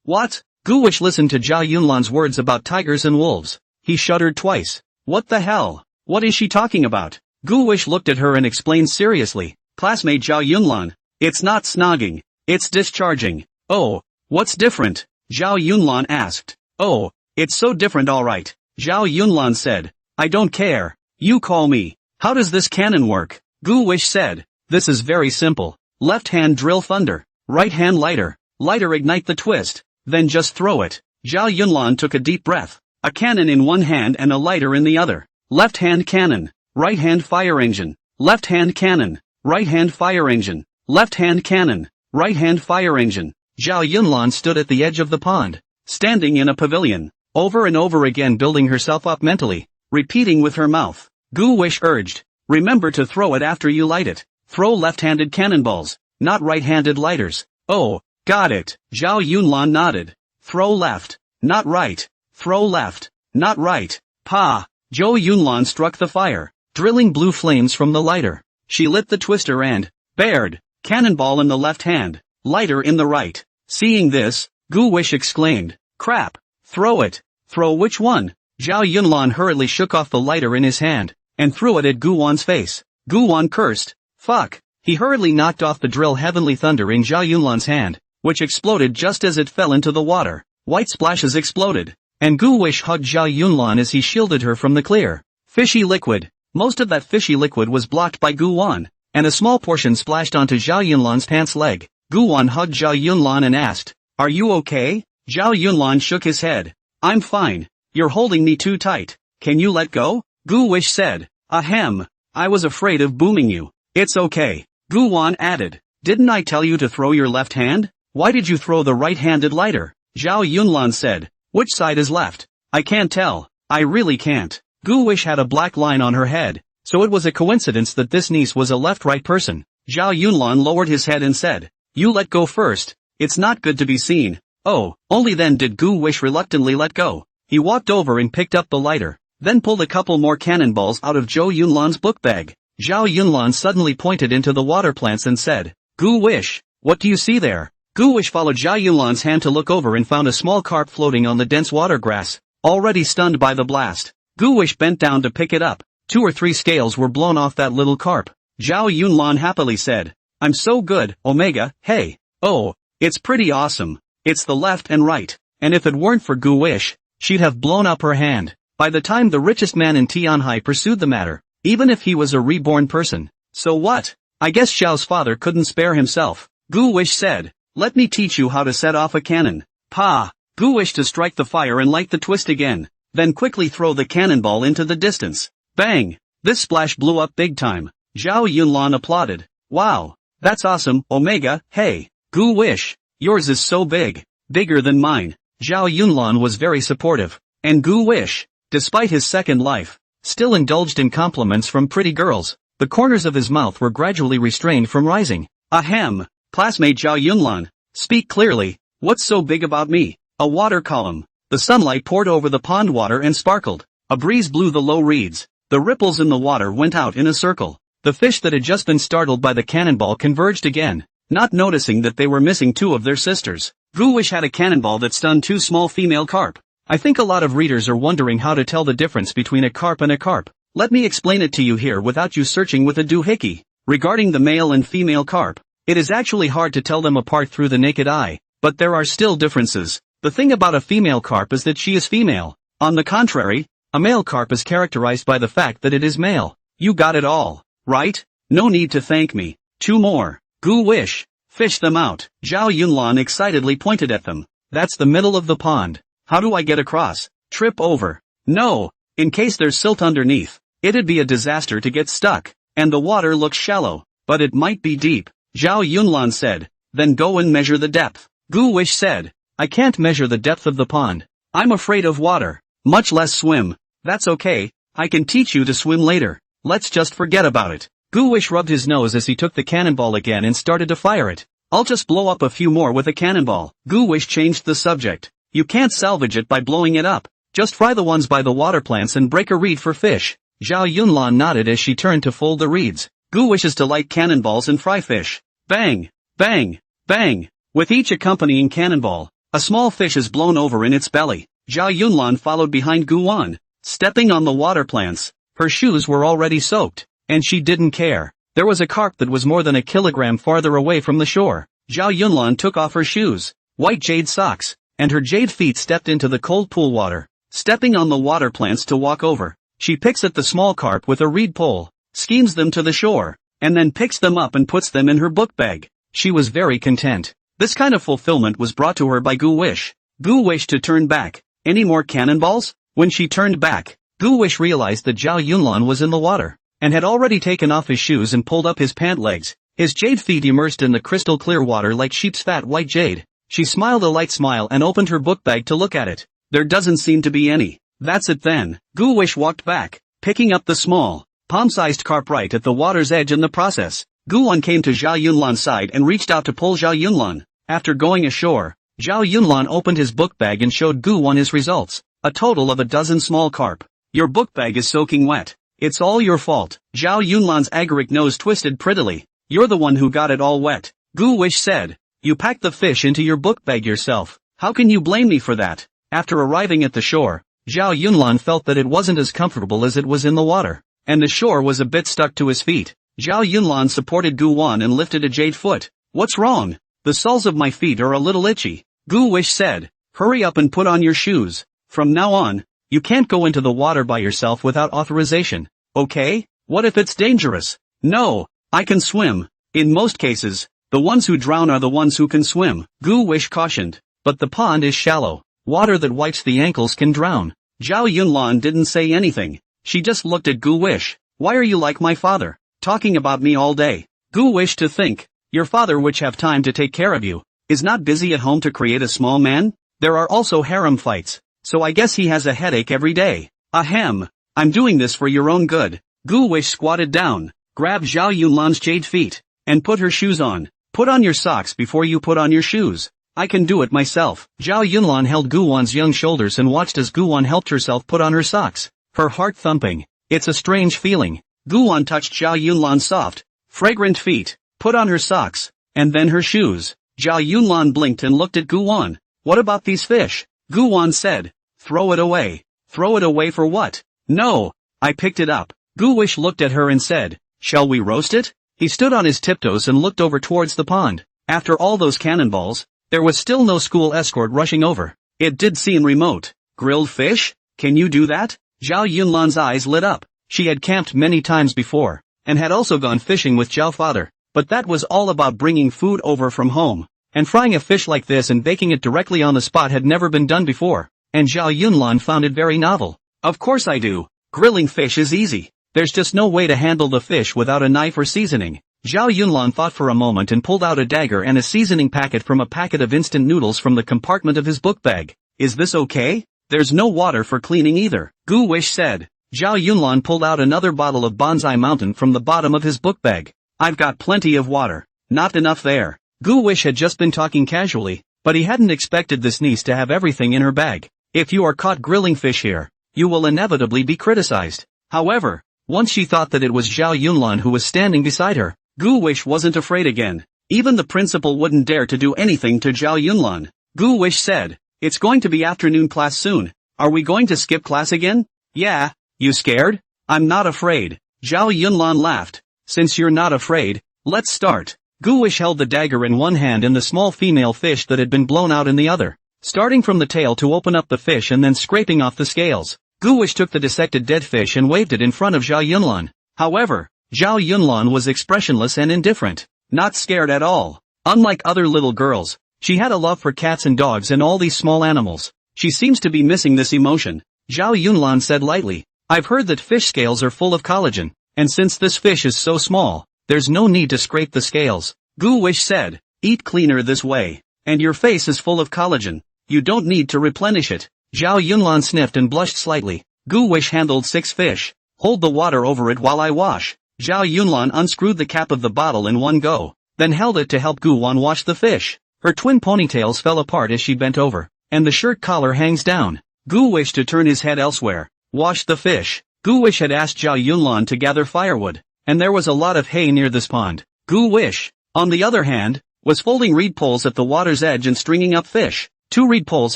[SPEAKER 1] What? Gu Wish listened to Zhao Yunlan's words about tigers and wolves. He shuddered twice. What the hell? What is she talking about? Gu Wish looked at her and explained seriously. "Classmate Zhao Yunlan, it's not snogging, it's discharging." "Oh, what's different?" Zhao Yunlan asked. "Oh, it's so different alright," Zhao Yunlan said. "I don't care. You call me." "How does this cannon work?" Gu Wish said. "This is very simple. Left hand drill thunder, right hand lighter. Lighter ignite the twist, then just throw it." Zhao Yunlan took a deep breath. A cannon in one hand and a lighter in the other. Left hand cannon, right hand fire engine. Left hand cannon, right hand fire engine. Left hand cannon, right hand fire engine. Zhao Yunlan stood at the edge of the pond, standing in a pavilion, over and over again building herself up mentally, repeating with her mouth. Gu Wish urged, "Remember to throw it after you light it. Throw left-handed cannonballs, not right-handed lighters." "Oh, got it." Zhao Yunlan nodded. "Throw left, not right. Throw left, not right." Pa! Zhou Yunlan struck the fire, drilling blue flames from the lighter. She lit the twister and, bared, cannonball in the left hand, lighter in the right. Seeing this, Gu Wish exclaimed, "Crap! Throw it." "Throw which one?" Zhao Yunlan hurriedly shook off the lighter in his hand, and threw it at Gu Wan's face. Gu Wan cursed. "Fuck." He hurriedly knocked off the drill Heavenly Thunder in Zhao Yunlan's hand, which exploded just as it fell into the water. White splashes exploded, and Gu Wish hugged Zhao Yunlan as he shielded her from the clear, fishy liquid. Most of that fishy liquid was blocked by Gu Wan, and a small portion splashed onto Zhao Yunlan's pants leg. Gu Wan hugged Zhao Yunlan and asked, "Are you okay?" Zhao Yunlan shook his head. "I'm fine. You're holding me too tight. Can you let go?" Gu Wish said. "Ahem. I was afraid of booming you." "It's okay." Gu Wan added. "Didn't I tell you to throw your left hand? Why did you throw the right-handed lighter?" Zhao Yunlan said. "Which side is left?" "I can't tell. I really can't." Gu Wish had a black line on her head, so it was a coincidence that this niece was a left-right person. Zhao Yunlan lowered his head and said, "You let go first. It's not good to be seen." Oh, only then did Gu Wish reluctantly let go. He walked over and picked up the lighter, then pulled a couple more cannonballs out of Zhou Yunlan's book bag. Zhao Yunlan suddenly pointed into the water plants and said, "Gu Wish, what do you see there?" Gu Wish followed Zhao Yunlan's hand to look over and found a small carp floating on the dense water grass, already stunned by the blast. Gu Wish bent down to pick it up. 2 or 3 scales were blown off that little carp. Zhao Yunlan happily said, "I'm so good, Omega, hey." "Oh, it's pretty awesome. It's the left and right." And if it weren't for Gu Wish, she'd have blown up her hand. By the time the richest man in Tianhai pursued the matter, even if he was a reborn person. "So what? I guess Xiao's father couldn't spare himself." Gu Wish said, "Let me teach you how to set off a cannon." Pa! Gu wished to strike the fire and light the twist again. then quickly throw the cannonball into the distance. Bang! This splash blew up big time. Zhao Yunlan applauded. Wow! That's awesome, Omega. Hey! Gu Wish! Yours is so big. Bigger than mine. Zhao Yunlan was very supportive. And Gu Wish, despite his second life, still indulged in compliments from pretty girls. The corners of his mouth were gradually restrained from rising. Ahem! Classmate Zhao Yunlan, speak clearly. What's so big about me? A water column. The sunlight poured over the pond water and sparkled. A breeze blew the low reeds. The ripples in the water went out in a circle. The fish that had just been startled by the cannonball converged again, not noticing that they were missing two of their sisters. Gu Wish had a cannonball that stunned two small female carp. I think a lot of readers are wondering how to tell the difference between a carp and a carp. Let me explain it to you here without you searching with a doohickey. Regarding the male and female carp, it is actually hard to tell them apart through the naked eye, but there are still differences. The thing about a female carp is that she is female. On the contrary, a male carp is characterized by the fact that it is male. You got it all, right? No need to thank me. Two more. Gu Wish. Fish them out. Zhao Yunlan excitedly pointed at them. That's the middle of the pond. How do I get across? Trip over. No. In case there's silt underneath. It'd be a disaster to get stuck. And the water looks shallow. But it might be deep. Zhao Yunlan said. Then go and measure the depth. Gu Wish said. I can't measure the depth of the pond. I'm afraid of water. Much less swim. That's okay. I can teach you to swim later. Let's just forget about it. Gu Wish rubbed his nose as he took the cannonball again and started to fire it. I'll just blow up a few more with a cannonball. Gu Wish changed the subject. You can't salvage it by blowing it up. Just fry the ones by the water plants and break a reed for fish. Zhao Yunlan nodded as she turned to fold the reeds. Gu wishes to light cannonballs and fry fish. Bang! Bang! Bang! With each accompanying cannonball, a small fish is blown over in its belly. Zhao Yunlan followed behind Gu Wan, stepping on the water plants. Her shoes were already soaked, and she didn't care. There was a carp that was more than a kilogram farther away from the shore. Zhao Yunlan took off her shoes, white jade socks, and her jade feet stepped into the cold pool water. Stepping on the water plants to walk over, she picks at the small carp with a reed pole, schemes them to the shore, and then picks them up and puts them in her book bag. She was very content. This kind of fulfillment was brought to her by Gu Wish. Gu Wish to turn back. Any more cannonballs? When she turned back, Gu Wish realized that Zhao Yunlan was in the water, and had already taken off his shoes and pulled up his pant legs, his jade feet immersed in the crystal clear water like sheep's fat white jade. She smiled a light smile and opened her book bag to look at it. There doesn't seem to be any. That's it then. Gu Wish walked back, picking up the small, palm-sized carp right at the water's edge in the process. Gu Wan came to Zhao Yunlan's side and reached out to pull Zhao Yunlan. After going ashore, Zhao Yunlan opened his book bag and showed Gu Wan his results. A total of a dozen small carp. Your book bag is soaking wet. It's all your fault. Zhao Yunlan's agaric nose twisted prettily. You're the one who got it all wet. Gu Wish said. You packed the fish into your book bag yourself. How can you blame me for that? After arriving at the shore, Zhao Yunlan felt that it wasn't as comfortable as it was in the water, and the shore was a bit stuck to his feet. Zhao Yunlan supported Gu Wan and lifted a jade foot. What's wrong? The soles of my feet are a little itchy. Gu Wish said. Hurry up and put on your shoes. From now on, you can't go into the water by yourself without authorization. Okay? What if it's dangerous? No, I can swim. In most cases, the ones who drown are the ones who can swim. Gu Wish cautioned. But the pond is shallow. Water that wipes the ankles can drown. Zhao Yunlan didn't say anything. She just looked at Gu Wish. Why are you like my father? Talking about me all day. Gu Wish to think. Your father, which have time to take care of you, is not busy at home to create a small man? There are also harem fights. So I guess he has a headache every day. Ahem. I'm doing this for your own good. Gu Wish squatted down, grabbed Zhao Yunlan's jade feet, and put her shoes on. Put on your socks before you put on your shoes. I can do it myself. Zhao Yunlan held Gu Wan's young shoulders and watched as Gu Wan helped herself put on her socks. Her heart thumping. It's a strange feeling. Gu Wan touched Zhao Yunlan's soft, fragrant feet, put on her socks, and then her shoes. Zhao Yunlan blinked and looked at Gu Wan. What about these fish? Gu Wan said. Throw it away. Throw it away for what? No. I picked it up. Gu Wish looked at her and said. Shall we roast it? He stood on his tiptoes and looked over towards the pond. After all those cannonballs, there was still no school escort rushing over. It did seem remote. Grilled fish? Can you do that? Zhao Yunlan's eyes lit up. She had camped many times before, and had also gone fishing with Zhao father, but that was all about bringing food over from home, and frying a fish like this and baking it directly on the spot had never been done before. and Zhao Yunlan found it very novel. Of course I do. Grilling fish is easy. There's just no way to handle the fish without a knife or seasoning. Zhao Yunlan thought for a moment and pulled out a dagger and a seasoning packet from a packet of instant noodles from the compartment of his book bag. Is this okay? There's no water for cleaning either, Gu Wish said. Zhao Yunlan pulled out another bottle of Bonsai Mountain from the bottom of his book bag. I've got plenty of water. Not enough there. Gu Wish had just been talking casually, but he hadn't expected this niece to have everything in her bag. If you are caught grilling fish here, you will inevitably be criticized. However, once she thought that it was Zhao Yunlan who was standing beside her, Gu Wish wasn't afraid again. Even the principal wouldn't dare to do anything to Zhao Yunlan. Gu Wish said, "It's going to be afternoon class soon. Are we going to skip class again?" "Yeah, you scared?" "I'm not afraid." Zhao Yunlan laughed. "Since you're not afraid, let's start." Gu Wish held the dagger in one hand and the small female fish that had been blown out in the other, starting from the tail to open up the fish and then scraping off the scales. Gu Wish took the dissected dead fish and waved it in front of Zhao Yunlan. However, Zhao Yunlan was expressionless and indifferent, not scared at all. Unlike other little girls, she had a love for cats and dogs and all these small animals. She seems to be missing this emotion. Zhao Yunlan said lightly, "I've heard that fish scales are full of collagen, and since this fish is so small, there's no need to scrape the scales." Gu Wish said, "Eat cleaner this way. And your face is full of collagen. You don't need to replenish it." Zhao Yunlan sniffed and blushed slightly. Gu Wish handled 6 fish. "Hold the water over it while I wash." Zhao Yunlan unscrewed the cap of the bottle in one go, then held it to help Gu Wan wash the fish. Her twin ponytails fell apart as she bent over, and the shirt collar hangs down. Gu wished to turn his head elsewhere. Wash the fish. Gu Wish had asked Zhao Yunlan to gather firewood, and there was a lot of hay near this pond. Gu Wish, on the other hand, was folding reed poles at the water's edge and stringing up fish. 2 reed poles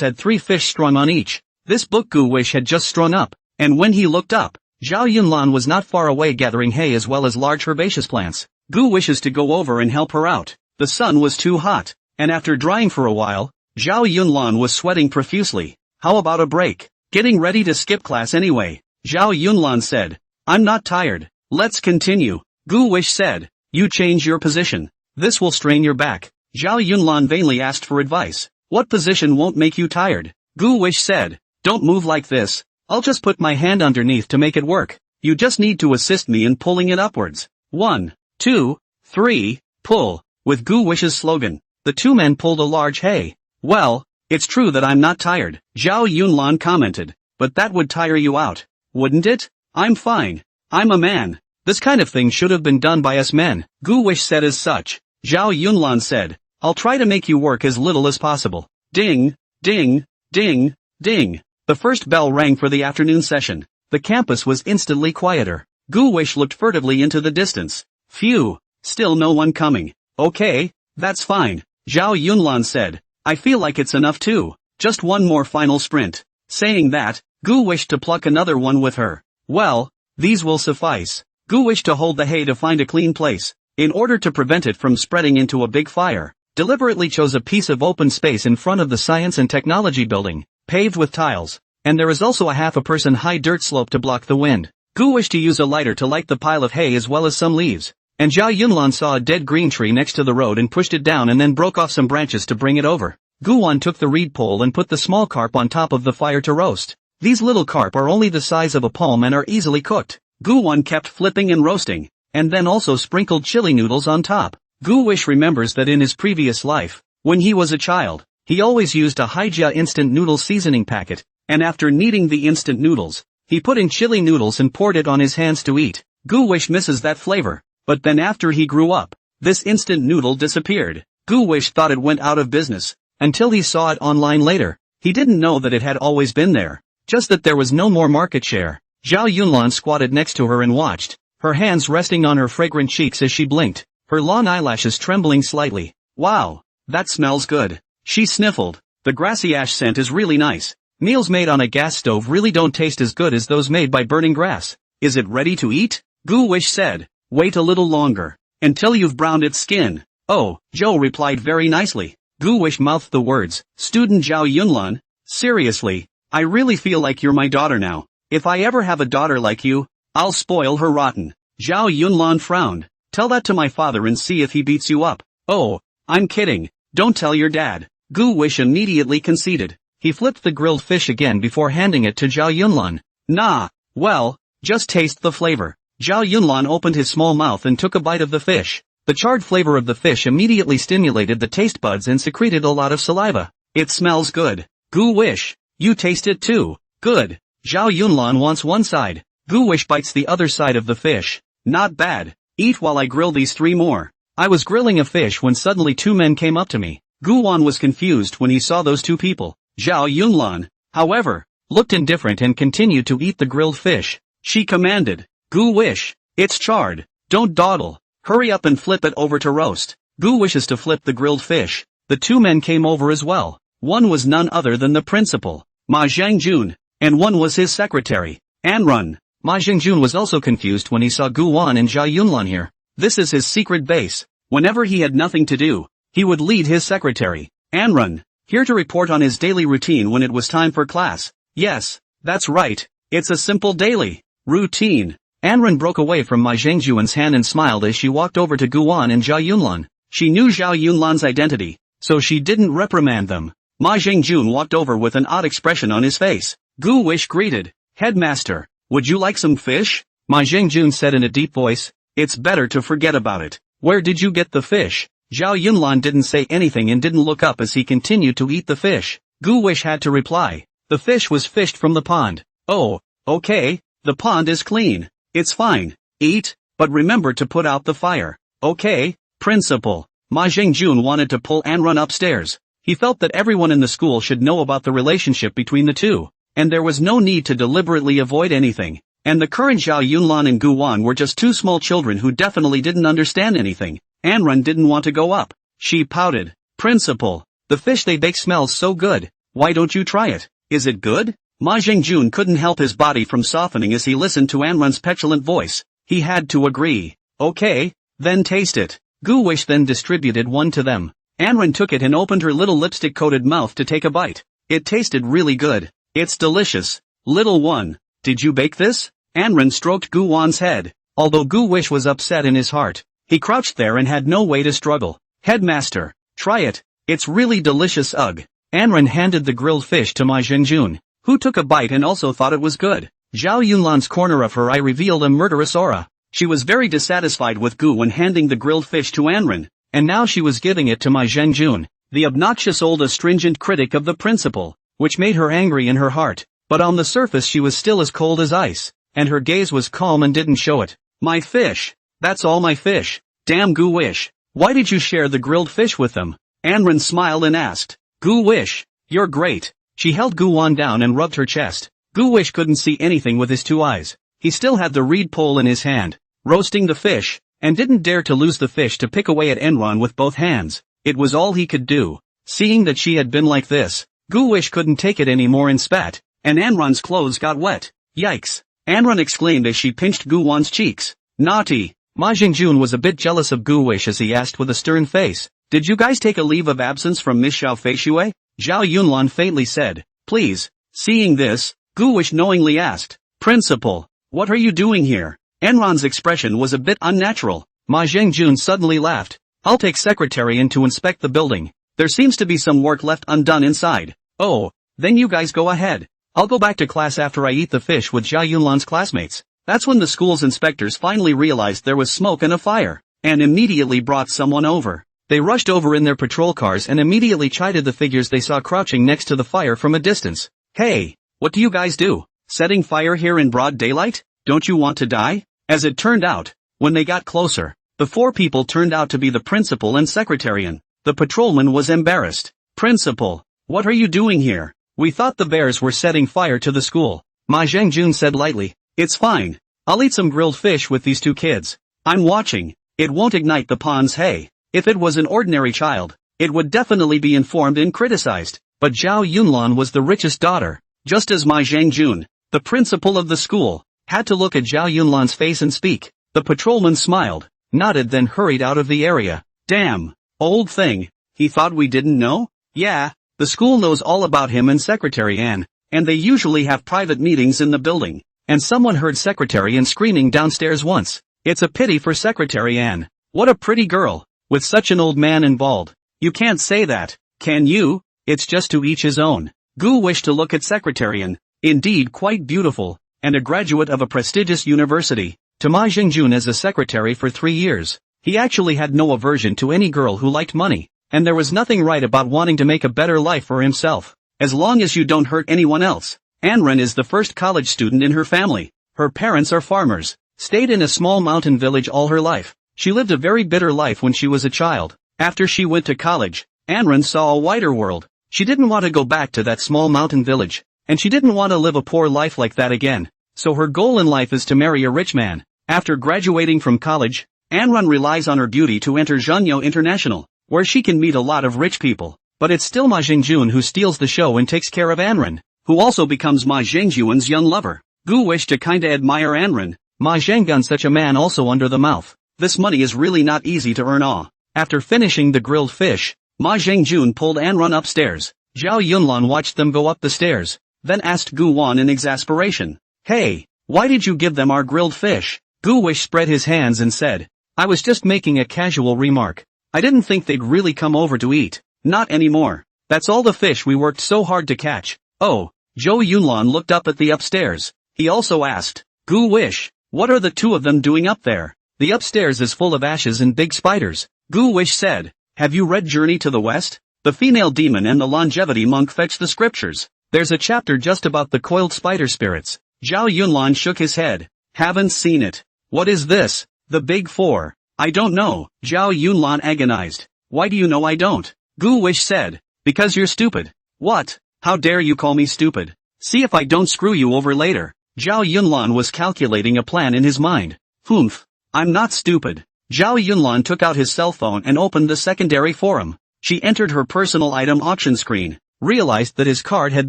[SPEAKER 1] had 3 fish strung on each. This book Gu Wish had just strung up, and when he looked up, Zhao Yunlan was not far away gathering hay as well as large herbaceous plants. Gu wishes to go over and help her out. The sun was too hot, and after drying for a while, Zhao Yunlan was sweating profusely. "How about a break? Getting ready to skip class anyway." Zhao Yunlan said, "I'm not tired. Let's continue." Gu Wish said, "You change your position. This will strain your back." Zhao Yunlan vainly asked for advice. "What position won't make you tired?" Gu Wish said, "Don't move like this. I'll just put my hand underneath to make it work. You just need to assist me in pulling it upwards. 1, 2, 3, pull." With Gu Wish's slogan, the 2 men pulled a large hay. "Well, it's true that I'm not tired," Zhao Yunlan commented, "but that would tire you out, wouldn't it? I'm fine. I'm a man. This kind of thing should have been done by us men." Gu Wish said as such. Zhao Yunlan said, "I'll try to make you work as little as possible." Ding, ding, ding, ding. The first bell rang for the afternoon session. The campus was instantly quieter. Gu Wish looked furtively into the distance. Phew, still no one coming. "Okay, that's fine," Zhao Yunlan said. "I feel like it's enough too. Just one more final sprint." Saying that, Gu wished to pluck another one with her. "Well, these will suffice." Gu wished to hold the hay to find a clean place, in order to prevent it from spreading into a big fire. Deliberately chose a piece of open space in front of the Science and Technology building, paved with tiles, and there is also a half-a-person high dirt slope to block the wind. Gu wished to use a lighter to light the pile of hay as well as some leaves, and Zhao Yunlan saw a dead green tree next to the road and pushed it down and then broke off some branches to bring it over. Gu Wan took the reed pole and put the small carp on top of the fire to roast. These little carp are only the size of a palm and are easily cooked. Gu Wan kept flipping and roasting, and then also sprinkled chili noodles on top. Gu Wish remembers that in his previous life, when he was a child, he always used a Haijia instant noodle seasoning packet, and after kneading the instant noodles, he put in chili noodles and poured it on his hands to eat. Gu Wish misses that flavor, but then after he grew up, this instant noodle disappeared. Gu Wish thought it went out of business, until he saw it online later. He didn't know that it had always been there, just that there was no more market share. Zhao Yunlan squatted next to her and watched, her hands resting on her fragrant cheeks as she blinked, her long eyelashes trembling slightly. "Wow, that smells good," she sniffled. "The grassy ash scent is really nice. Meals made on a gas stove really don't taste as good as those made by burning grass. Is it ready to eat?" Gu Wish said. "Wait a little longer, until you've browned its skin." "Oh," Zhou replied very nicely. Gu Wish mouthed the words, "Student Zhao Yunlan, seriously, I really feel like you're my daughter now. If I ever have a daughter like you, I'll spoil her rotten." Zhao Yunlan frowned. "Tell that to my father and see if he beats you up." "Oh, I'm kidding. Don't tell your dad." Gu Wish immediately conceded. He flipped the grilled fish again before handing it to Zhao Yunlan. Nah, well, just taste the flavor. Zhao Yunlan opened his small mouth and took a bite of the fish. The charred flavor of the fish immediately stimulated the taste buds and secreted a lot of saliva. It smells good. Gu Wish, you taste it too. Good. Zhao Yunlan wants one side. Gu Wish bites the other side of the fish. Not bad. Eat while I grill these 3 more. I was grilling a fish when suddenly 2 men came up to me. Gu Wan was confused when he saw those 2 people. Zhao Yunlan, however, looked indifferent and continued to eat the grilled fish. She commanded, Gu Wish, it's charred. Don't dawdle. Hurry up and flip it over to roast. Gu wishes to flip the grilled fish. The 2 men came over as well. One was none other than the principal, Ma Zhengjun, and one was his secretary, Anrun. Ma Zhengjun was also confused when he saw Gu Wan and Zhao Yunlan here. This is his secret base. Whenever he had nothing to do, he would lead his secretary, Anrun, here to report on his daily routine when it was time for class. Yes, that's right. It's a simple daily routine. Anrun broke away from Ma Zhengjun's hand and smiled as she walked over to Gu Wan and Zhao Yunlan. She knew Zhao Yunlan's identity, so she didn't reprimand them. Ma Zhengjun walked over with an odd expression on his face. Gu Wish greeted, Headmaster, would you like some fish? Ma Zhengjun said in a deep voice, it's better to forget about it. Where did you get the fish? Zhao Yunlan didn't say anything and didn't look up as he continued to eat the fish. Gu Wish had to reply, the fish was fished from the pond. Oh, okay, the pond is clean. It's fine. Eat, but remember to put out the fire. Okay, principal. Ma Zhengjun wanted to pull Anrun upstairs. He felt that everyone in the school should know about the relationship between the two, and there was no need to deliberately avoid anything. And the current Zhao Yunlan and Gu Wan were just 2 small children who definitely didn't understand anything. Anrun didn't want to go up. She pouted. Principal, the fish they bake smells so good. Why don't you try it? Is it good? Ma Zhengjun couldn't help his body from softening as he listened to Anrun's petulant voice. He had to agree. Okay, then taste it. Gu Wish then distributed one to them. Anrun took it and opened her little lipstick-coated mouth to take a bite. It tasted really good. It's delicious. Little one, did you bake this? Anrun stroked Gu Wan's head. Although Gu Wish was upset in his heart, he crouched there and had no way to struggle. Headmaster, try it. It's really delicious. Ugh. Anrun handed the grilled fish to Ma Zhengjun, who took a bite and also thought it was good. Zhao Yunlan's corner of her eye revealed a murderous aura. She was very dissatisfied with Gu when handing the grilled fish to Anrun, and now she was giving it to Ma Zhengjun, the obnoxious old astringent critic of the principal, which made her angry in her heart. But on the surface she was still as cold as ice, and her gaze was calm and didn't show it. My fish. That's all my fish. Damn Gu Wish. Why did you share the grilled fish with them? Anrun smiled and asked. Gu Wish, you're great. She held Gu Wan down and rubbed her chest. Gu Wish couldn't see anything with his 2 eyes. He still had the reed pole in his hand, roasting the fish, and didn't dare to lose the fish to pick away at Anrun with both hands. It was all he could do. Seeing that she had been like this, Gu Wish couldn't take it anymore and spat, and Anrun's clothes got wet. Yikes! Anrun exclaimed as she pinched Gu Wan's cheeks. Naughty! Ma Zhengjun was a bit jealous of Gu Wish as he asked with a stern face, did you guys take a leave of absence from Miss Xiao Feishui? Zhao Yunlan faintly said, please. Seeing this, Gu Wish knowingly asked, Principal, what are you doing here? Anrun's expression was a bit unnatural. Ma Zhengjun suddenly laughed. I'll take secretary in to inspect the building. There seems to be some work left undone inside. Oh, then you guys go ahead. I'll go back to class after I eat the fish with Zhao Yunlan's classmates. That's when the school's inspectors finally realized there was smoke and a fire, and immediately brought someone over. They rushed over in their patrol cars and immediately chided the figures they saw crouching next to the fire from a distance. Hey, what do you guys do? Setting fire here in broad daylight? Don't you want to die? As it turned out, when they got closer, the 4 people turned out to be the principal and secretarian. The patrolman was embarrassed. Principal, what are you doing here? We thought the bears were setting fire to the school. Ma Zhengjun said lightly. It's fine. I'll eat some grilled fish with these 2 kids. I'm watching. It won't ignite the pond's hay. If it was an ordinary child, it would definitely be informed and criticized. But Zhao Yunlan was the richest daughter. Just as Ma Zhengjun, the principal of the school, had to look at Zhao Yunlan's face and speak. The patrolman smiled, nodded then hurried out of the area. Damn, old thing. He thought we didn't know? Yeah, the school knows all about him and Secretary Ann, and they usually have private meetings in the building. And someone heard Secretary Ann screaming downstairs once. It's a pity for Secretary Ann. What a pretty girl, with such an old man and bald. You can't say that, can you? It's just to each his own. Gu wished to look at Secretarian, indeed quite beautiful, and a graduate of a prestigious university, to Ma Jingjun as a secretary for 3 years. He actually had no aversion to any girl who liked money, and there was nothing right about wanting to make a better life for himself, as long as you don't hurt anyone else. Anren is the first college student in her family. Her parents are farmers, stayed in a small mountain village all her life. She lived a very bitter life when she was a child. After she went to college, Anren saw a wider world. She didn't want to go back to that small mountain village, and she didn't want to live a poor life like that again. So her goal in life is to marry a rich man. After graduating from college, Anren relies on her beauty to enter Zhanyo International, where she can meet a lot of rich people. But it's still Ma Jingjun who steals the show and takes care of Anren, who also becomes Ma Jingjun's young lover. Gu wished to kinda admire Anren. Ma Zhenggun such a man also under the mouth. This money is really not easy to earn. After finishing the grilled fish, Ma Jingjun pulled Anren upstairs. Zhao Yunlan watched them go up the stairs, then asked Gu Wan in exasperation. Hey, why did you give them our grilled fish? Gu Wish spread his hands and said, I was just making a casual remark. I didn't think they'd really come over to eat. Not anymore. That's all the fish we worked so hard to catch. Oh, Zhou Yunlan looked up at the upstairs. He also asked, Gu Wish, what are the two of them doing up there? The upstairs is full of ashes and big spiders. Gu Wish said, have you read Journey to the West? The female demon and the longevity monk fetch the scriptures. There's a chapter just about the coiled spider spirits. Zhao Yunlan shook his head. Haven't seen it. What is this? The Big Four. I don't know. Zhao Yunlan agonized. Why do you know I don't? Gu Wish said. Because you're stupid. What? How dare you call me stupid? See if I don't screw you over later. Zhao Yunlan was calculating a plan in his mind. Humph. I'm not stupid. Zhao Yunlan took out his cell phone and opened the secondary forum. She entered her personal item auction screen, realized that his card had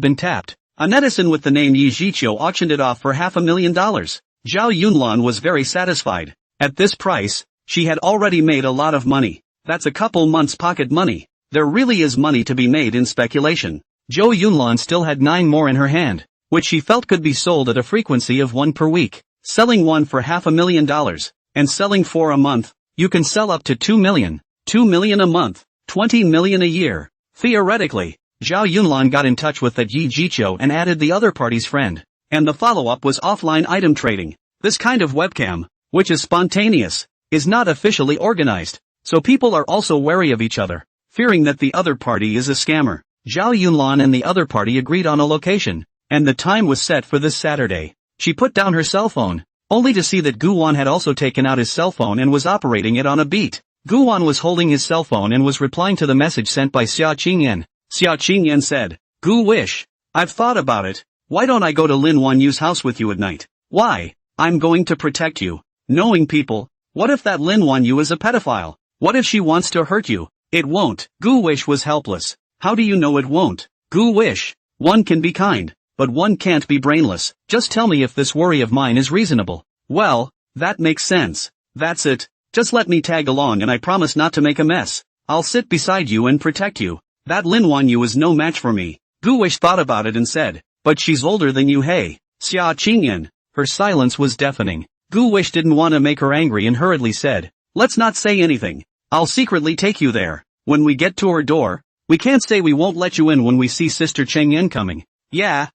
[SPEAKER 1] been tapped. A netizen with the name Yi Jiqiu auctioned it off for $500,000. Zhao Yunlan was very satisfied. At this price, she had already made a lot of money. That's a couple months' pocket money. There really is money to be made in speculation. Zhou Yunlan still had 9 more in her hand, which she felt could be sold at a frequency of 1 per week. Selling 1 for $500,000, and selling 4 a month, you can sell up to 2 million. 2 million a month, 20 million a year. Theoretically, Zhao Yunlan got in touch with that Yi Jiqiu and added the other party's friend. And the follow-up was offline item trading. This kind of webcam, which is spontaneous, is not officially organized, so people are also wary of each other, fearing that the other party is a scammer. Zhao Yunlan and the other party agreed on a location, and the time was set for this Saturday. She put down her cell phone, only to see that Gu Wan had also taken out his cell phone and was operating it on a beat. Gu Wan was holding his cell phone and was replying to the message sent by Xia Qingyan. Xia Qingyan said, Gu Wish, I've thought about it. Why don't I go to Lin Wan Yu's house with you at night? Why? I'm going to protect you. Knowing people, what if that Lin Wan Yu is a pedophile? What if she wants to hurt you? It won't. Gu Wish was helpless. How do you know it won't? Gu Wish, one can be kind, but one can't be brainless. Just tell me if this worry of mine is reasonable. Well, that makes sense. That's it. Just let me tag along and I promise not to make a mess. I'll sit beside you and protect you. That Lin Wan Yu is no match for me. Gu Wish thought about it and said, but she's older than you. Hey, Xia Qingyan. Her silence was deafening. Gu Wish didn't want to make her angry and hurriedly said, let's not say anything. I'll secretly take you there. When we get to her door, we can't say we won't let you in when we see Sister Chengyan coming. Yeah,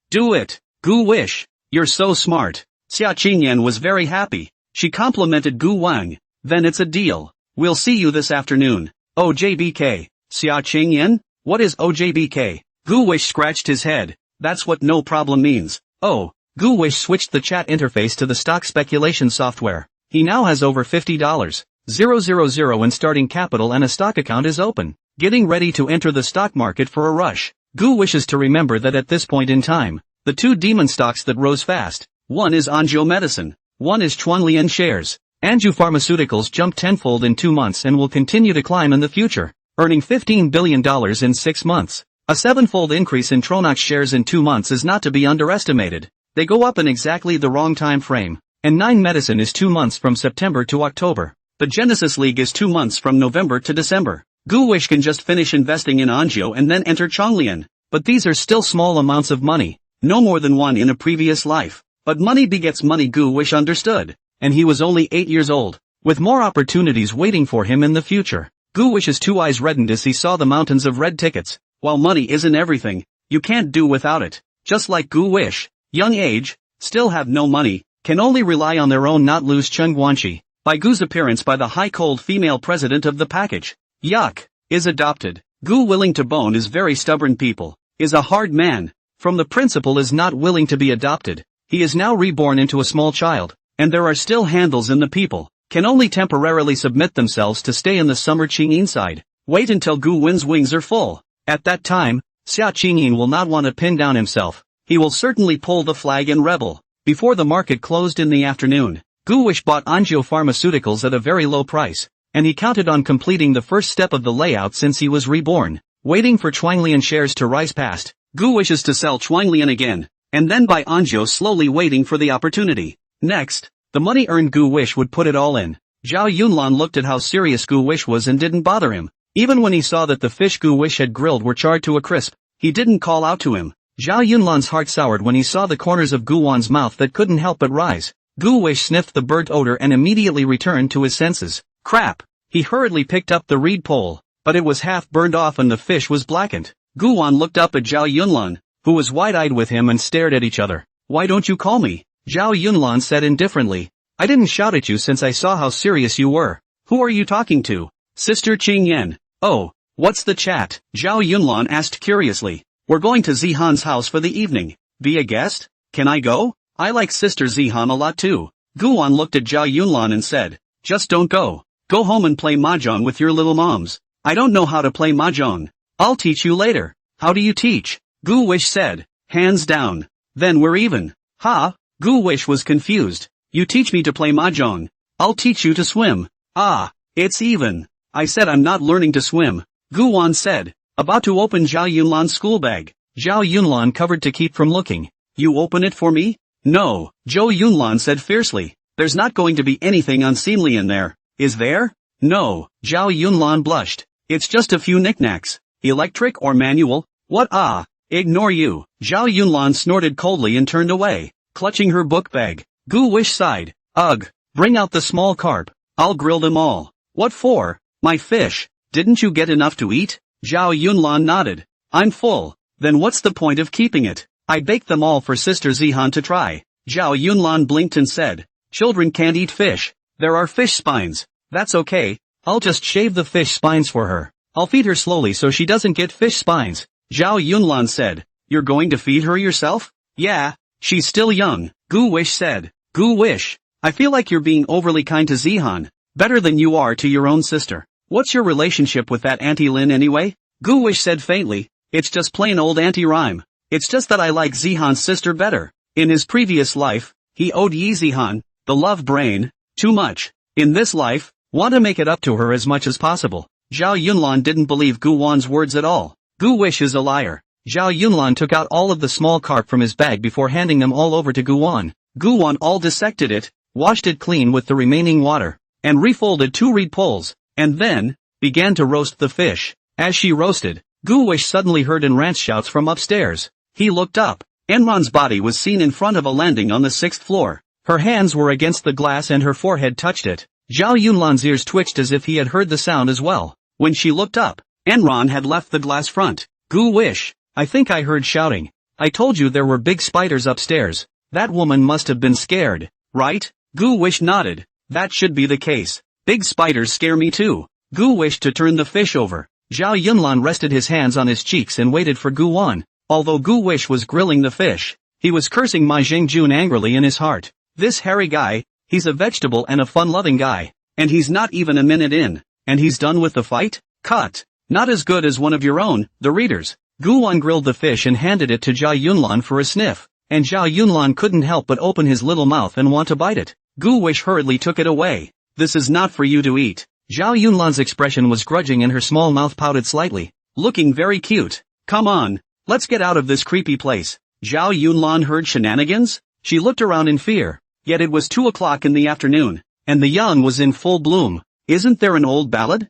[SPEAKER 1] do it. Gu Wish, you're so smart. Xia Qingyan was very happy. She complimented Gu Wang. Then it's a deal. We'll see you this afternoon. OJBK. Xia Qingyan? What is OJBK? Gu Wish scratched his head. That's what no problem means. Oh, Gu Wish switched the chat interface to the stock speculation software. He now has over $50,000 in starting capital and a stock account is open. Getting ready to enter the stock market for a rush. Gu wishes to remember that at this point in time, the 2 demon stocks that rose fast, one is Anzhou Medicine, one is Chuanlian shares. Anzhou Pharmaceuticals jumped tenfold in 2 months and will continue to climb in the future, earning $15 billion in 6 months. A 7-fold increase in Tronox shares in 2 months is not to be underestimated. They go up in exactly the wrong time frame. And 9 Medicine is 2 months from September to October. The Genesis League is 2 months from November to December. Gu Wish can just finish investing in Anzhou and then enter Chonglian. But these are still small amounts of money. No more than one in a previous life. But money begets money. Gu Wish understood. And he was only 8 years old, with more opportunities waiting for him in the future. Gu Wish's 2 eyes reddened as he saw the mountains of red tickets. While money isn't everything, you can't do without it. Just like Gu Wish, young age, still have no money, can only rely on their own not lose Chung Guanxi. By Gu's appearance by the high cold female president of the package. Yuck. Is adopted. Gu willing to bone is very stubborn people. Is a hard man. From the principal is not willing to be adopted. He is now reborn into a small child. And there are still handles in the people. Can only temporarily submit themselves to stay in the summer Qingyin side. Wait until Gu Win's wings are full. At that time, Xia Qingyin will not want to pin down himself. He will certainly pull the flag and rebel. Before the market closed in the afternoon, Gu Wish bought Anzhou Pharmaceuticals at a very low price. And he counted on completing the first step of the layout since he was reborn. Waiting for Chuanglian shares to rise past, Gu wishes to sell Chuanglian again, and then buy Anzhou, slowly waiting for the opportunity. Next, the money earned Gu Wish would put it all in. Zhao Yunlan looked at how serious Gu Wish was and didn't bother him. Even when he saw that the fish Gu Wish had grilled were charred to a crisp, he didn't call out to him. Zhao Yunlan's heart soured when he saw the corners of Gu Wan's mouth that couldn't help but rise. Gu Wish sniffed the burnt odor and immediately returned to his senses. Crap! He hurriedly picked up the reed pole, but it was half burned off and the fish was blackened. Gu Wan looked up at Zhao Yunlan, who was wide-eyed with him, and stared at each other. Why don't you call me? Zhao Yunlan said indifferently. I didn't shout at you since I saw how serious you were. Who are you talking to? Sister Qing Yan. Oh, what's the chat? Zhao Yunlan asked curiously. We're going to Zihan's house for the evening. Be a guest? Can I go? I like Sister Zihan a lot too. Gu Wan looked at Zhao Yunlan and said, just don't go. Go home and play mahjong with your little moms. I don't know how to play mahjong. I'll teach you later. How do you teach? Gu Wish said. Hands down. Then we're even. Ha? Gu Wish was confused. You teach me to play mahjong. I'll teach you to swim. Ah, it's even. I said I'm not learning to swim. Gu Wan said, about to open Zhao Yunlan's school bag. Zhao Yunlan covered to keep from looking. You open it for me? No, Zhou Yunlan said fiercely. There's not going to be anything unseemly in there. Is there? No, Zhao Yunlan blushed. It's just a few knickknacks. Electric or manual? What? Ah, ignore you. Zhao Yunlan snorted coldly and turned away, clutching her book bag. Gu Wish sighed. Ugh, bring out the small carp. I'll grill them all. What for? My fish. Didn't you get enough to eat? Zhao Yunlan nodded. I'm full. Then what's the point of keeping it? I baked them all for Sister Zihan to try. Zhao Yunlan blinked and said, children can't eat fish. There are fish spines. That's okay. I'll just shave the fish spines for her. I'll feed her slowly so she doesn't get fish spines. Zhao Yunlan said, you're going to feed her yourself? Yeah, she's still young. Gu Wish said. Gu Wish, I feel like you're being overly kind to Zihan. Better than you are to your own sister. What's your relationship with that Auntie Lin anyway? Gu Wish said faintly, it's just plain old Auntie Rhyme. It's just that I like Zihan's sister better. In his previous life, he owed Yi Zihan, the love brain, too much. In this life, want to make it up to her as much as possible. Zhao Yunlan didn't believe Gu Wan's words at all. Gu Wish is a liar. Zhao Yunlan took out all of the small carp from his bag before handing them all over to Gu Wan. Gu Wan all dissected it, washed it clean with the remaining water, and refolded 2 reed poles, and then began to roast the fish. As she roasted, Gu Wish suddenly heard enraged shouts from upstairs. He looked up. Enron's body was seen in front of a landing on the 6th floor. Her hands were against the glass and her forehead touched it. Zhao Yunlan's ears twitched as if he had heard the sound as well. When she looked up, Enron had left the glass front. Gu Wish, I think I heard shouting. I told you there were big spiders upstairs. That woman must have been scared, right? Gu Wish nodded. That should be the case. Big spiders scare me too. Gu wished to turn the fish over. Zhao Yunlan rested his hands on his cheeks and waited for Gu Wan. Although Gu Wish was grilling the fish, he was cursing Ma Jingjun angrily in his heart. This hairy guy, he's a vegetable and a fun-loving guy. And he's not even a minute in. And he's done with the fight? Cut. Not as good as one of your own, the readers. Gu Wan grilled the fish and handed it to Zhao Yunlan for a sniff. And Zhao Yunlan couldn't help but open his little mouth and want to bite it. Gu Wish hurriedly took it away. This is not for you to eat. Zhao Yunlan's expression was grudging and her small mouth pouted slightly. Looking very cute. Come on. Let's get out of this creepy place. Zhao Yunlan heard shenanigans? She looked around in fear. Yet it was 2 o'clock in the afternoon, and the young was in full bloom. Isn't there an old ballad?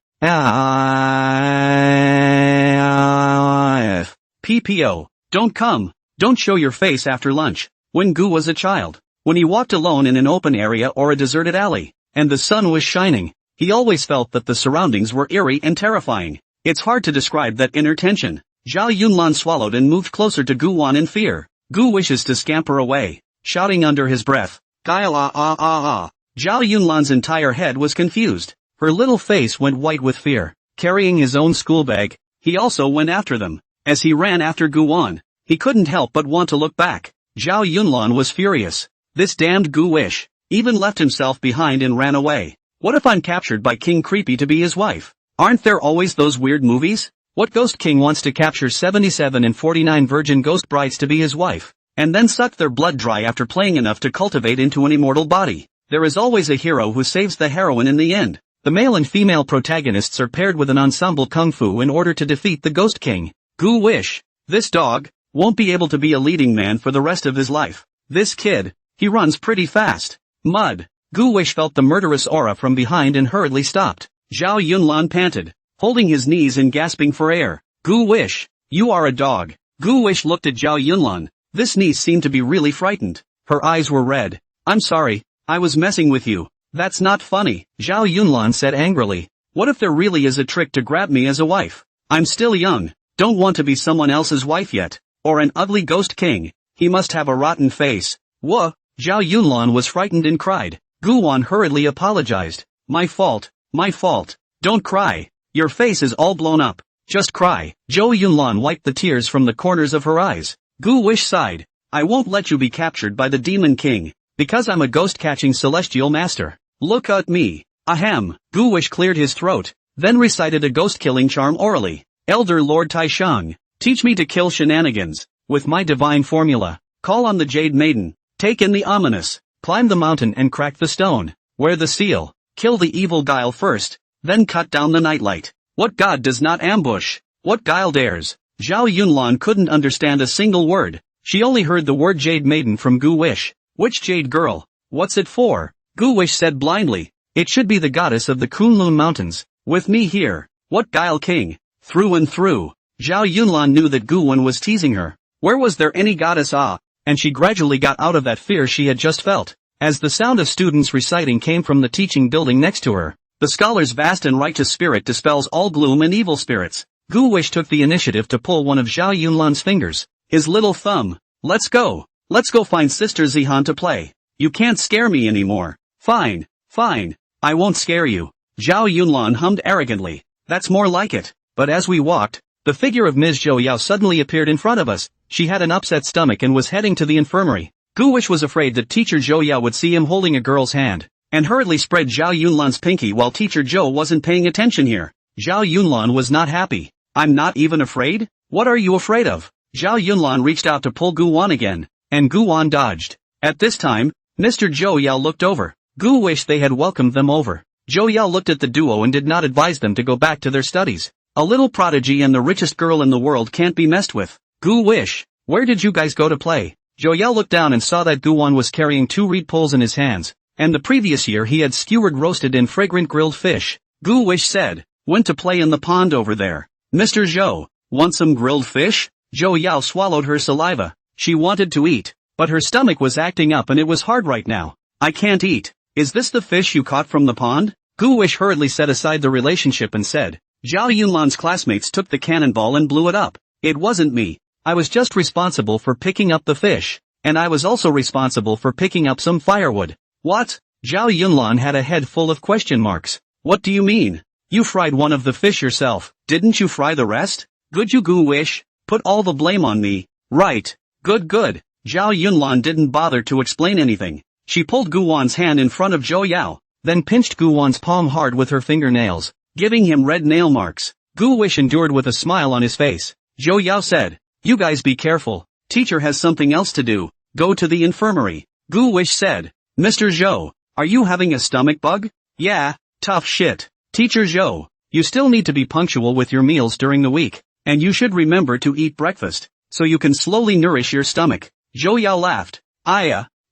[SPEAKER 1] PPO. Don't come. Don't show your face after lunch. When Gu was a child, when he walked alone in an open area or a deserted alley, and the sun was shining, he always felt that the surroundings were eerie and terrifying. It's hard to describe that inner tension. Zhao Yunlan swallowed and moved closer to Gu Wan in fear. Gu wishes to scamper away, shouting under his breath, "Guile ah ah ah ah." Zhao Yunlan's entire head was confused. Her little face went white with fear. Carrying his own school bag, he also went after them. As he ran after Gu Wan, he couldn't help but want to look back. Zhao Yunlan was furious. This damned Gu Wish even left himself behind and ran away. What if I'm captured by King Creepy to be his wife? Aren't there always those weird movies? What ghost king wants to capture 77 and 49 virgin ghost brides to be his wife, and then suck their blood dry after playing enough to cultivate into an immortal body? There is always a hero who saves the heroine in the end. The male and female protagonists are paired with an ensemble kung fu in order to defeat the ghost king. Gu Wish, this dog, won't be able to be a leading man for the rest of his life. This kid, he runs pretty fast. Mud. Gu Wish felt the murderous aura from behind and hurriedly stopped. Zhao Yunlan panted, holding his knees and gasping for air. Gu Wish, you are a dog. Gu Wish looked at Zhao Yunlan. This niece seemed to be really frightened. Her eyes were red. I'm sorry, I was messing with you. That's not funny, Zhao Yunlan said angrily. What if there really is a trick to grab me as a wife? I'm still young, don't want to be someone else's wife yet. Or an ugly ghost king. He must have a rotten face. Whoa, Zhao Yunlan was frightened and cried. Gu Wan hurriedly apologized. My fault, don't cry. Your face is all blown up. Just cry. Zhao Yunlan wiped the tears from the corners of her eyes. Gu Wish sighed. I won't let you be captured by the Demon King, because I'm a ghost-catching celestial master. Look at me. Ahem. Gu Wish cleared his throat, then recited a ghost-killing charm orally. Elder Lord Taishang, teach me to kill shenanigans, with my divine formula. Call on the Jade Maiden, take in the ominous, climb the mountain and crack the stone, wear the seal, kill the evil guile first, then cut down the nightlight. What god does not ambush? What guile dares? Zhao Yunlan couldn't understand a single word. She only heard the word Jade Maiden from Gu Wish. Which jade girl? What's it for? Gu Wish said blindly. It should be the goddess of the Kunlun Mountains, with me here. What guile king? Through and through. Zhao Yunlan knew that Gu Wan was teasing her. Where was there any goddess and she gradually got out of that fear she had just felt, as the sound of students reciting came from the teaching building next to her. The scholar's vast and righteous spirit dispels all gloom and evil spirits. Gu Wish took the initiative to pull one of Zhao Yunlan's fingers, his little thumb. Let's go find Sister Zihan to play. You can't scare me anymore. Fine, I won't scare you. Zhao Yunlan hummed arrogantly. That's more like it. But as we walked, the figure of Ms. Zhou Yao suddenly appeared in front of us. She had an upset stomach and was heading to the infirmary. Gu Wish was afraid that Teacher Zhou Yao would see him holding a girl's hand, and hurriedly spread Zhao Yunlan's pinky while Teacher Zhou wasn't paying attention here. Zhao Yunlan was not happy. I'm not even afraid? What are you afraid of? Zhao Yunlan reached out to pull Gu Wan again, and Gu Wan dodged. At this time, Mr. Zhou Yao looked over. Gu Wish they had welcomed them over. Zhou Yao looked at the duo and did not advise them to go back to their studies. A little prodigy and the richest girl in the world can't be messed with. Gu Wish, where did you guys go to play? Zhou Yao looked down and saw that Gu Wan was carrying 2 reed poles in his hands, and the previous year he had skewered roasted and fragrant grilled fish. Gu Wish said, went to play in the pond over there. Mr. Zhou, want some grilled fish? Zhou Yao swallowed her saliva. She wanted to eat, but her stomach was acting up and it was hard right now. I can't eat. Is this the fish you caught from the pond? Gu Wish hurriedly set aside the relationship and said, Zhao Yunlan's classmates took the cannonball and blew it up. It wasn't me. I was just responsible for picking up the fish, and I was also responsible for picking up some firewood. What? Zhao Yunlan had a head full of question marks. What do you mean? You fried one of the fish yourself, didn't you fry the rest? Good you Gu Wish, put all the blame on me. Right. Good. Zhao Yunlan didn't bother to explain anything. She pulled Gu Wan's hand in front of Zhou Yao, then pinched Gu Wan's palm hard with her fingernails, giving him red nail marks. Gu Wish endured with a smile on his face. Zhou Yao said, you guys be careful. Teacher has something else to do. Go to the infirmary. Gu Wish said, Mr. Zhou, are you having a stomach bug? Yeah, tough shit. Teacher Zhou, you still need to be punctual with your meals during the week, and you should remember to eat breakfast, so you can slowly nourish your stomach. Zhou Yao laughed.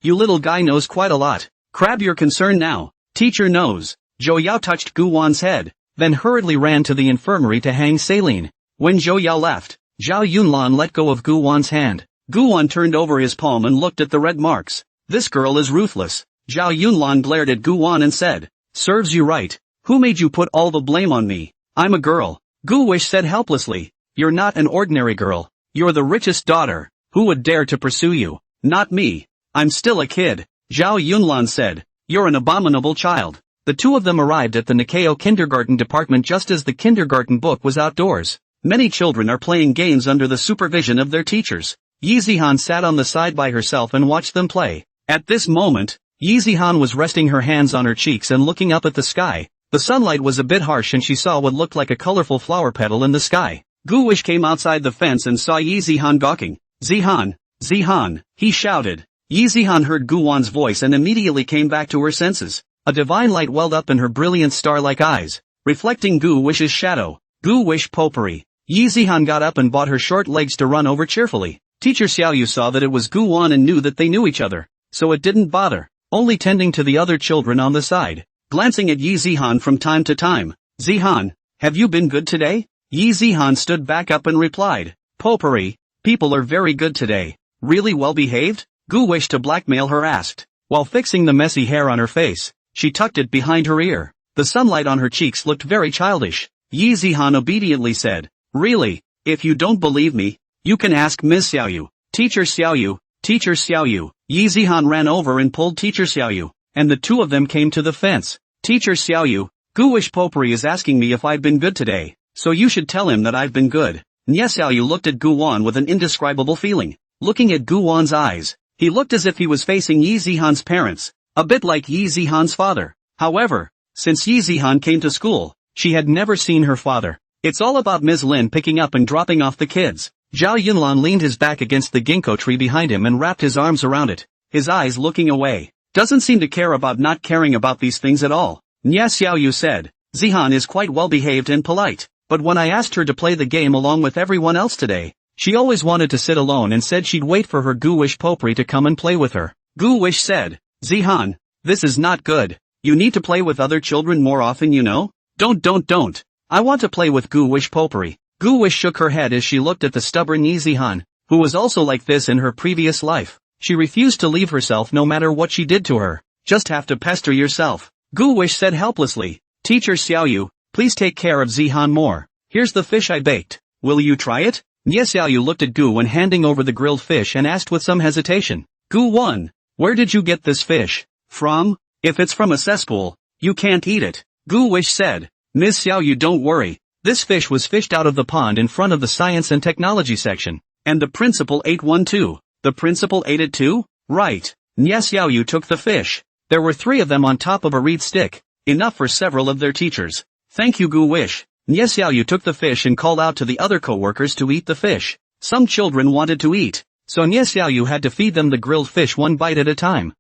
[SPEAKER 1] You little guy knows quite a lot. Crab your concern now. Teacher knows. Zhou Yao touched Gu Wan's head, then hurriedly ran to the infirmary to hang saline. When Zhou Yao left, Zhao Yunlan let go of Gu Wan's hand. Gu Wan turned over his palm and looked at the red marks. This girl is ruthless. Zhao Yunlan glared at Gu Wan and said, serves you right. Who made you put all the blame on me? I'm a girl. Gu Wish said helplessly. You're not an ordinary girl. You're the richest daughter. Who would dare to pursue you? Not me. I'm still a kid. Zhao Yunlan said. You're an abominable child. The two of them arrived at the Nikeo kindergarten department just as the kindergarten book was outdoors. Many children are playing games under the supervision of their teachers. Yi Zihan sat on the side by herself and watched them play. At this moment, Yi Zihan was resting her hands on her cheeks and looking up at the sky. The sunlight was a bit harsh and she saw what looked like a colorful flower petal in the sky. Gu Wish came outside the fence and saw Yi Zihan gawking. Zihan! Zihan! He shouted. Yi Zihan heard Gu Wan's voice and immediately came back to her senses. A divine light welled up in her brilliant star-like eyes, reflecting Gu Wish's shadow. Gu Wish potpourri. Yi Zihan got up and bought her short legs to run over cheerfully. Teacher Xiaoyu saw that it was Gu Wan and knew that they knew each other, so it didn't bother, only tending to the other children on the side, glancing at Yi Zihan from time to time. Zihan, have you been good today? Yi Zihan stood back up and replied. Potpourri, people are very good today. Really well behaved? Gu Wish to blackmail her asked. While fixing the messy hair on her face, she tucked it behind her ear. The sunlight on her cheeks looked very childish. Yi Zihan obediently said, Really, if you don't believe me, you can ask Ms. Xiaoyu. Teacher Xiaoyu, Teacher Xiaoyu. Yi Zihan ran over and pulled Teacher Xiaoyu, and the two of them came to the fence. Teacher Xiaoyu, Gu Wish potpourri is asking me if I've been good today, so you should tell him that I've been good. Nye Xiaoyu looked at Gu Wan with an indescribable feeling. Looking at Gu Wan's eyes, he looked as if he was facing Yi Zihan's parents, a bit like Yi Zihan's father. However, since Yi Zihan came to school, she had never seen her father. It's all about Ms. Lin picking up and dropping off the kids. Zhao Yunlan leaned his back against the ginkgo tree behind him and wrapped his arms around it, his eyes looking away. Doesn't seem to care about not caring about these things at all. Nye Xiaoyu said, Zihan is quite well behaved and polite, but when I asked her to play the game along with everyone else today, she always wanted to sit alone and said she'd wait for her Gu Wish potpourri to come and play with her. Gu Wish said, Zihan, this is not good. You need to play with other children more often, you know? Don't. I want to play with Gu Wish potpourri. Gu Wish shook her head as she looked at the stubborn Yi Zihan, who was also like this in her previous life. She refused to leave herself no matter what she did to her. Just have to pester yourself. Gu Wish said helplessly. Teacher Xiaoyu, please take care of Zihan more. Here's the fish I baked. Will you try it? Nye Xiaoyu looked at Gu when handing over the grilled fish and asked with some hesitation. Gu Wan, where did you get this fish from? If it's from a cesspool, you can't eat it. Gu Wish said. Ms. Xiaoyu, don't worry. This fish was fished out of the pond in front of the science and technology section. And the principal ate one too. The principal ate it too? Right. Nye Xiaoyu took the fish. There were 3 of them on top of a reed stick. Enough for several of their teachers. Thank you, Gu Wish. Nye Xiaoyu took the fish and called out to the other co-workers to eat the fish. Some children wanted to eat, so Nye Xiaoyu had to feed them the grilled fish one bite at a time.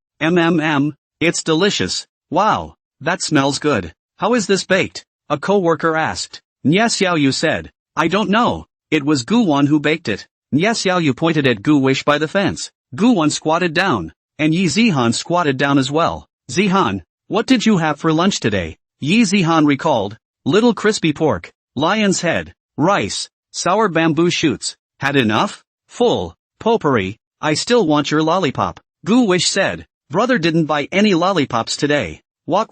[SPEAKER 1] It's delicious. Wow, that smells good. How is this baked? A co-worker asked. Nye Xiaoyu said, I don't know. It was Gu Wan who baked it. Nye Xiaoyu pointed at Gu Wish by the fence. Gu Wan squatted down, and Yi Zihan squatted down as well. Zihan, what did you have for lunch today? Yi Zihan recalled. Little crispy pork, lion's head, rice, sour bamboo shoots. Had enough? Full. Potpourri, I still want your lollipop. Gu Wish said. Brother didn't buy any lollipops today. Walk,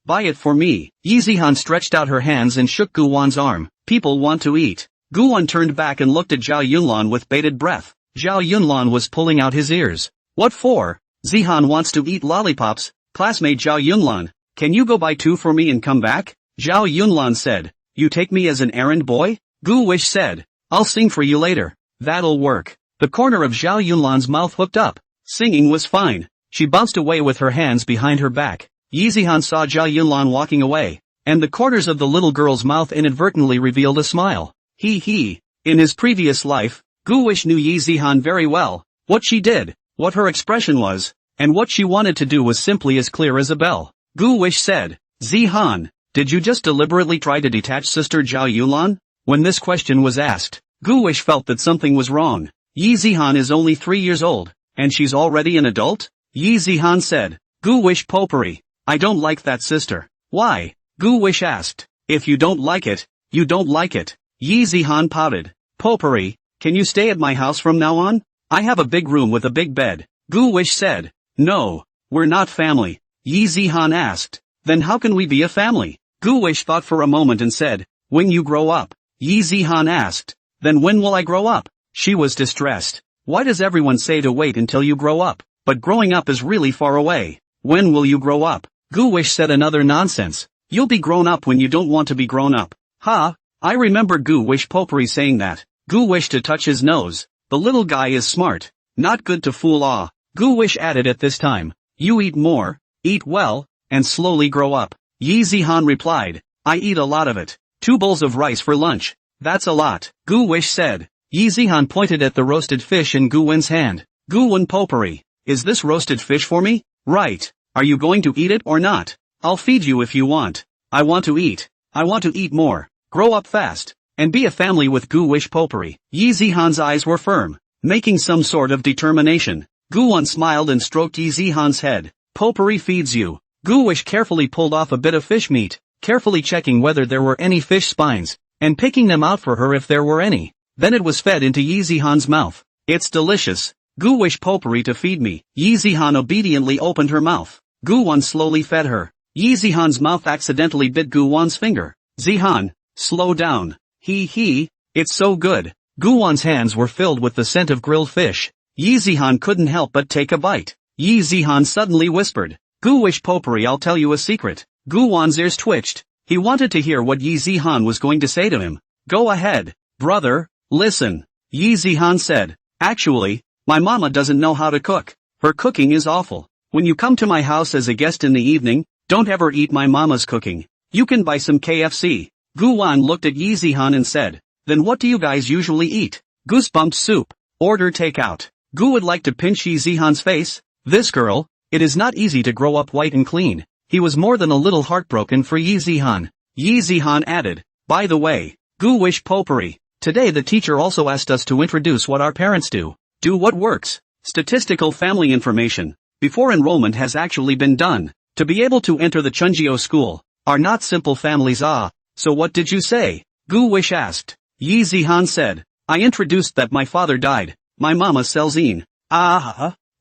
[SPEAKER 1] buy it for me. Yi Zihan stretched out her hands and shook Gu Wan's arm. People want to eat. Gu Wan turned back and looked at Zhao Yunlan with bated breath. Zhao Yunlan was pulling out his ears. What for? Zihan wants to eat lollipops. Classmate Zhao Yunlan, can you go buy 2 for me and come back? Zhao Yunlan said. You take me as an errand boy? Gu Wish said. I'll sing for you later. That'll work. The corner of Zhao Yunlan's mouth hooked up. Singing was fine. She bounced away with her hands behind her back. Yi Zihan saw Zhao Yunlan walking away, and the corners of the little girl's mouth inadvertently revealed a smile. He. In his previous life, Gu Wish knew Yi Zihan very well. What she did, what her expression was, and what she wanted to do was simply as clear as a bell. Gu Wish said, Zihan, did you just deliberately try to detach Sister Zhao Yunlan? When this question was asked, Gu Wish felt that something was wrong. Yi Zihan is only 3 years old, and she's already an adult? Yi Zihan said. Gu Wish potpourri, I don't like that sister. Why? Gu Wish asked. If you don't like it, you don't like it. Yi Zihan pouted. Potpourri, can you stay at my house from now on? I have a big room with a big bed. Gu Wish said. No, we're not family. Yi Zihan asked. Then how can we be a family? Gu Wish thought for a moment and said, when you grow up. Yi Zihan asked. Then when will I grow up? She was distressed. Why does everyone say to wait until you grow up? But growing up is really far away. When will you grow up? Gu-wish said another nonsense. You'll be grown up when you don't want to be grown up. Ha! I remember Gu-wish Potpourri saying that. Gu-wish to touch his nose. The little guy is smart. Not good to fool. Gu-wish added at this time. You eat more, eat well, and slowly grow up. Yi Zihan replied. I eat a lot of it. 2 bowls of rice for lunch. That's a lot. Gu-wish said. Yi Zihan pointed at the roasted fish in Gu-wen's hand. Gu-wen Potpourri. Is this roasted fish for me? Right. Are you going to eat it or not? I'll feed you if you want. I want to eat. I want to eat more. Grow up fast. And be a family with Gu-wish Potpourri. Yi Zihan's eyes were firm, making some sort of determination. Gu-wen smiled and stroked Yi Zihan's head. Potpourri feeds you. Gu-wish carefully pulled off a bit of fish meat, carefully checking whether there were any fish spines, and picking them out for her if there were any. Then it was fed into Yi Zihan's mouth. It's delicious. Gu-wish Potpourri to feed me. Yi Zihan obediently opened her mouth. Gu-wen slowly fed her. Yi Zihan's mouth accidentally bit Gu-wen's finger. Zihan, slow down. It's so good. Gu-wen's hands were filled with the scent of grilled fish. Yi Zihan couldn't help but take a bite. Yi Zihan suddenly whispered. Gu-wish Potpourri, I'll tell you a secret. Gu-wen's ears twitched. He wanted to hear what Yi Zihan was going to say to him. Go ahead, brother, listen. Yi Zihan said. Actually, my mama doesn't know how to cook. Her cooking is awful. When you come to my house as a guest in the evening, don't ever eat my mama's cooking. You can buy some KFC. Gu-wen looked at Yi Zihan and said, then what do you guys usually eat? Goosebumps soup. Order takeout. Gu would like to pinch Yi Zihan's face. This girl, it is not easy to grow up white and clean. He was more than a little heartbroken for Yi Zihan. Yi Zihan added, by the way, Gu-wish Potpourri, today the teacher also asked us to introduce what our parents do. Do what works. Statistical family information. Before enrollment has actually been done. To be able to enter the Chunjio school, are not simple families. So what did you say? Gu-wish asked. Yi Zihan said. I introduced that my father died. My mama sells een.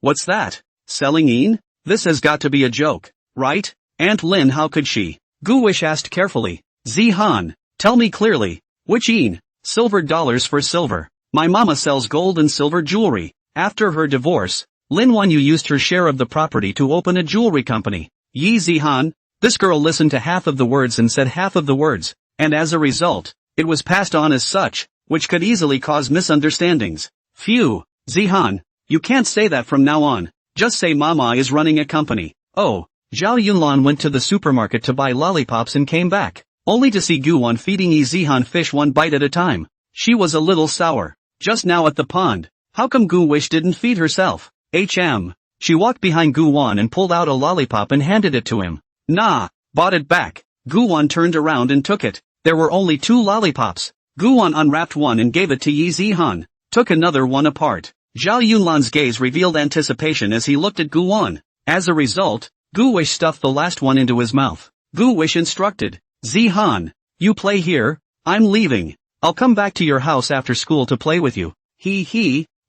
[SPEAKER 1] What's that? Selling een? This has got to be a joke, right? Aunt Lin, how could she? Gu-wish asked carefully. Zihan, tell me clearly. Which een? Silver dollars for silver. My mama sells gold and silver jewelry. After her divorce, Lin Wanyu used her share of the property to open a jewelry company. Yi Zihan, this girl listened to half of the words and said half of the words, and as a result, it was passed on as such, which could easily cause misunderstandings. Phew, Zihan, you can't say that from now on. Just say Mama is running a company. Oh, Zhao Yunlan went to the supermarket to buy lollipops and came back, only to see Gu-wen feeding Yi Zihan fish one bite at a time. She was a little sour. Just now at the pond. How come Gu-wish didn't feed herself? She walked behind Gu-wen and pulled out a lollipop and handed it to him. Nah, bought it back. Gu-wen turned around and took it. There were only 2 lollipops. Gu-wen unwrapped one and gave it to Yi Zihan. Took another one apart. Zhao Yunlan's gaze revealed anticipation as he looked at Gu-wen. As a result, Gu-wish stuffed the last one into his mouth. Gu-wish instructed. Zihan, you play here, I'm leaving. I'll come back to your house after school to play with you.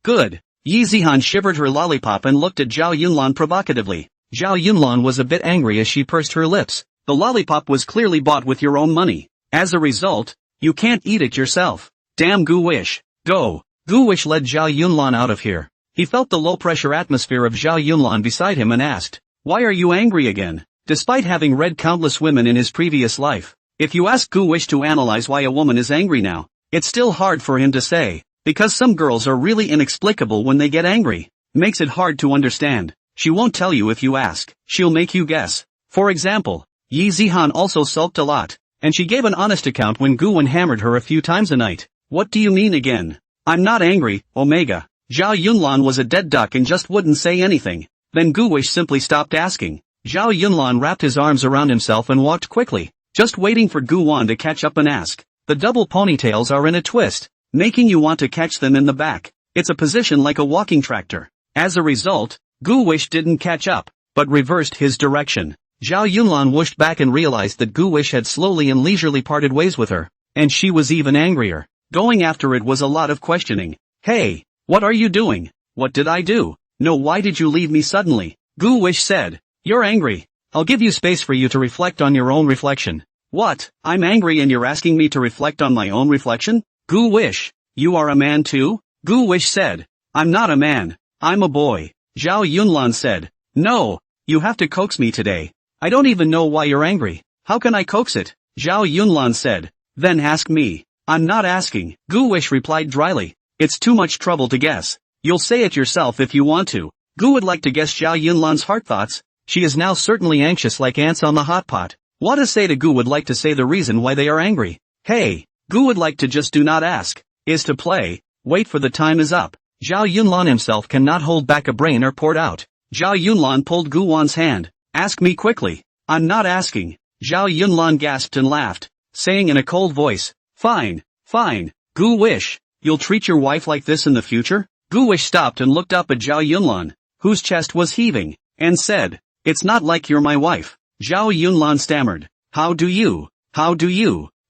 [SPEAKER 1] Good. Yi Zihan shivered her lollipop and looked at Zhao Yunlan provocatively. Zhao Yunlan was a bit angry as she pursed her lips. The lollipop was clearly bought with your own money. As a result, you can't eat it yourself. Damn Gu-wish. Go. Gu-wish led Zhao Yunlan out of here. He felt the low-pressure atmosphere of Zhao Yunlan beside him and asked, why are you angry again? Despite having read countless women in his previous life, if you ask Gu-wish to analyze why a woman is angry now, it's still hard for him to say, because some girls are really inexplicable when they get angry. Makes it hard to understand. She won't tell you if you ask. She'll make you guess. For example, Yi Zihan also sulked a lot, and she gave an honest account when Gu-wen hammered her a few times a night. What do you mean again? I'm not angry, Omega. Zhao Yunlan was a dead duck and just wouldn't say anything. Then Gu-wish simply stopped asking. Zhao Yunlan wrapped his arms around himself and walked quickly, just waiting for Gu-wen to catch up and ask. The double ponytails are in a twist, making you want to catch them in the back. It's a position like a walking tractor. As a result, Gu-wish didn't catch up, but reversed his direction. Zhao Yunlan whooshed back and realized that Gu-wish had slowly and leisurely parted ways with her, and she was even angrier. Going after it was a lot of questioning. Hey, what are you doing? What did I do? No, why did you leave me suddenly? Gu-wish said. You're angry. I'll give you space for you to reflect on your own reflection. What? I'm angry and you're asking me to reflect on my own reflection? Gu-wish. You are a man too? Gu Wish said. I'm not a man. I'm a boy. Zhao Yunlan said. No, you have to coax me today. I don't even know why you're angry. How can I coax it? Zhao Yunlan said. Then ask me. I'm not asking, Gu Wish replied dryly. It's too much trouble to guess. You'll say it yourself if you want to. Gu would like to guess Zhao Yunlan's heart thoughts. She is now certainly anxious like ants on the hot pot. What to say to Gu would like to say the reason why they are angry. Hey, Gu would like to just do not ask. Is to play. Wait for the time is up. Zhao Yunlan himself cannot hold back a brain or poured out. Zhao Yunlan pulled Gu Wan's hand. Ask me quickly. I'm not asking. Zhao Yunlan gasped and laughed, saying in a cold voice, Fine, fine, Gu Wish, you'll treat your wife like this in the future? Gu Wish stopped and looked up at Zhao Yunlan, whose chest was heaving, and said, It's not like you're my wife. Zhao Yunlan stammered, How do you?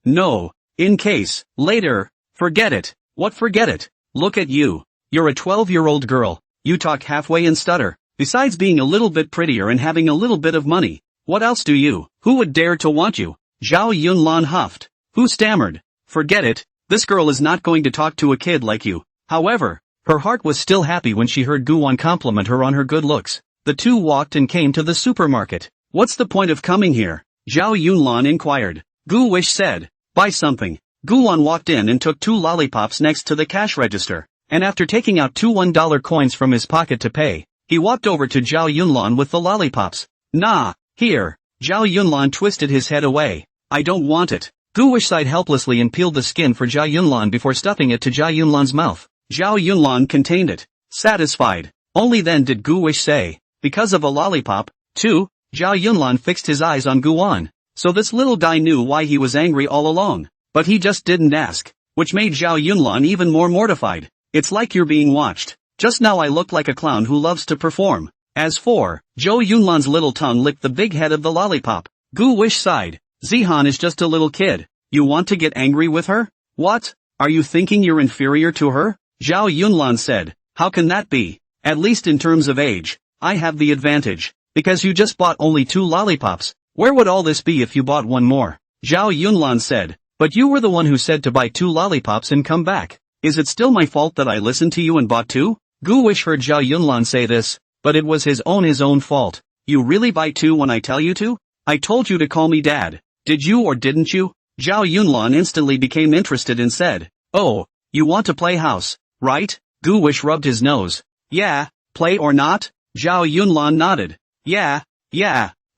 [SPEAKER 1] No, in case, later, forget it. What forget it? Look at you. You're a 12-year-old girl, you talk halfway and stutter, besides being a little bit prettier and having a little bit of money. What else do you? Who would dare to want you? Zhao Yunlan huffed. Who stammered? Forget it, this girl is not going to talk to a kid like you. However, her heart was still happy when she heard Gu Wan compliment her on her good looks. The two walked and came to the supermarket. What's the point of coming here? Zhao Yunlan inquired. Gu Wish said, Buy something. Gu Wan walked in and took 2 lollipops next to the cash register, and after taking out 2 $1 coins from his pocket to pay, he walked over to Zhao Yunlan with the lollipops. Nah, here. Zhao Yunlan twisted his head away. I don't want it. Gu Wish sighed helplessly and peeled the skin for Zhao Yunlan before stuffing it to Zhao Yunlan's mouth. Zhao Yunlan contained it. Satisfied. Only then did Gu Wish say, Because of a lollipop, too? Zhao Yunlan fixed his eyes on Gu Wan. So this little guy knew why he was angry all along. But he just didn't ask, which made Zhao Yunlan even more mortified. It's like you're being watched. Just now I looked like a clown who loves to perform. As for, Zhou Yunlan's little tongue licked the big head of the lollipop. Gu Wish sighed. Zihan is just a little kid. You want to get angry with her? What? Are you thinking you're inferior to her? Zhao Yunlan said. How can that be? At least in terms of age, I have the advantage. Because you just bought only 2 lollipops. Where would all this be if you bought one more? Zhao Yunlan said. But you were the one who said to buy 2 lollipops and come back. Is it still my fault that I listened to you and bought 2? Gu Wish heard Zhao Yunlan say this, but it was his own fault. You really buy 2 when I tell you to? I told you to call me dad. Did you or didn't you? Zhao Yunlan instantly became interested and said, Oh, you want to play house, right? Gu Wish rubbed his nose. Yeah, play or not? Zhao Yunlan nodded. Yeah.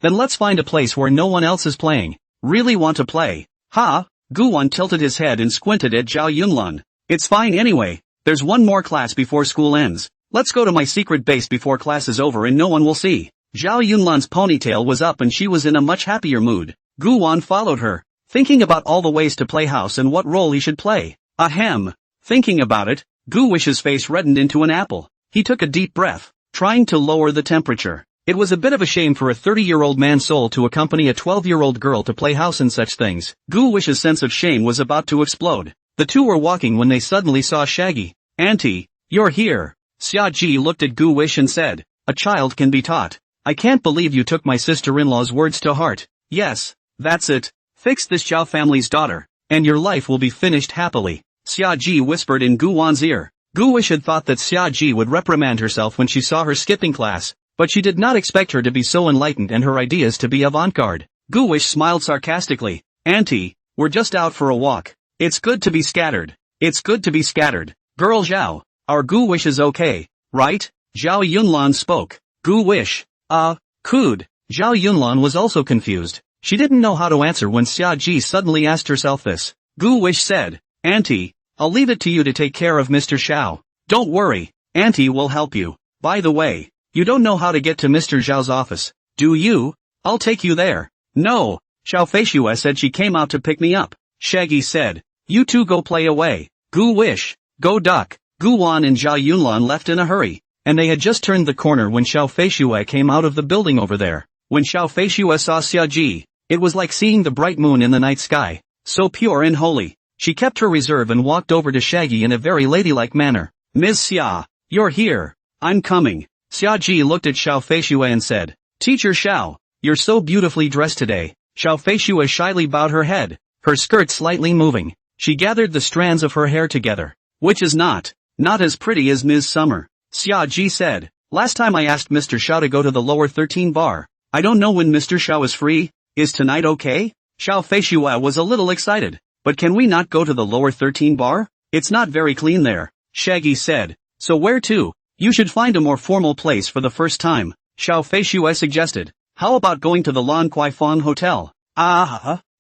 [SPEAKER 1] Then let's find a place where no one else is playing. Really want to play? Ha? Gu Wan tilted his head and squinted at Zhao Yunlan. It's fine anyway. There's one more class before school ends. Let's go to my secret base before class is over and no one will see. Zhao Yunlan's ponytail was up and she was in a much happier mood. Gu Wan followed her, thinking about all the ways to play house and what role he should play. Ahem. Thinking about it, Gu Wish's face reddened into an apple. He took a deep breath, trying to lower the temperature. It was a bit of a shame for a 30-year-old man's soul to accompany a 12-year-old girl to play house and such things. Gu Wish's sense of shame was about to explode. The two were walking when they suddenly saw Shaggy. Auntie, you're here. Xia Ji looked at Gu Wish and said, A child can be taught. I can't believe you took my sister-in-law's words to heart. Yes, that's it. Fix this Zhao family's daughter, and your life will be finished happily. Xia Ji whispered in Gu Wan's ear. Gu Wish had thought that Xia Ji would reprimand herself when she saw her skipping class, but she did not expect her to be so enlightened and her ideas to be avant-garde. Gu Wish smiled sarcastically. Auntie, we're just out for a walk. It's good to be scattered. It's good to be scattered. Girl Zhao, our Gu Wish is okay, right? Zhao Yunlan spoke. Gu Wish. Could. Zhao Yunlan was also confused. She didn't know how to answer when Xia Ji suddenly asked herself this. Gu Wish said, Auntie, I'll leave it to you to take care of Mr. Xiao. Don't worry, Auntie will help you. By the way, you don't know how to get to Mr. Zhao's office, do you? I'll take you there. No, Xiao Feishue said she came out to pick me up. Shaggy said, You two go play away. Gu Wish, go duck. Gu Wan and Zhao Yunlan left in a hurry, and they had just turned the corner when Xiao Feishue came out of the building over there. When Xiao Feishue saw Xia Ji, it was like seeing the bright moon in the night sky, so pure and holy. She kept her reserve and walked over to Shaggy in a very ladylike manner. Ms. Xia, you're here. I'm coming. Xia Ji looked at Xiao Feishue and said, Teacher Xiao, you're so beautifully dressed today. Xiao Feishue shyly bowed her head, her skirt slightly moving. She gathered the strands of her hair together, Which is not as pretty as Ms. Summer. Xia Ji said. Last time I asked Mr. Xiao to go to the lower 13 bar. I don't know when Mr. Xiao is free. Is tonight okay? Xiao Feishua was a little excited. But can we not go to the lower 13 bar? It's not very clean there. Shaggy said. So where to? You should find a more formal place for the first time. Xiao Feishua suggested. How about going to the Lan Kwai Fong Hotel?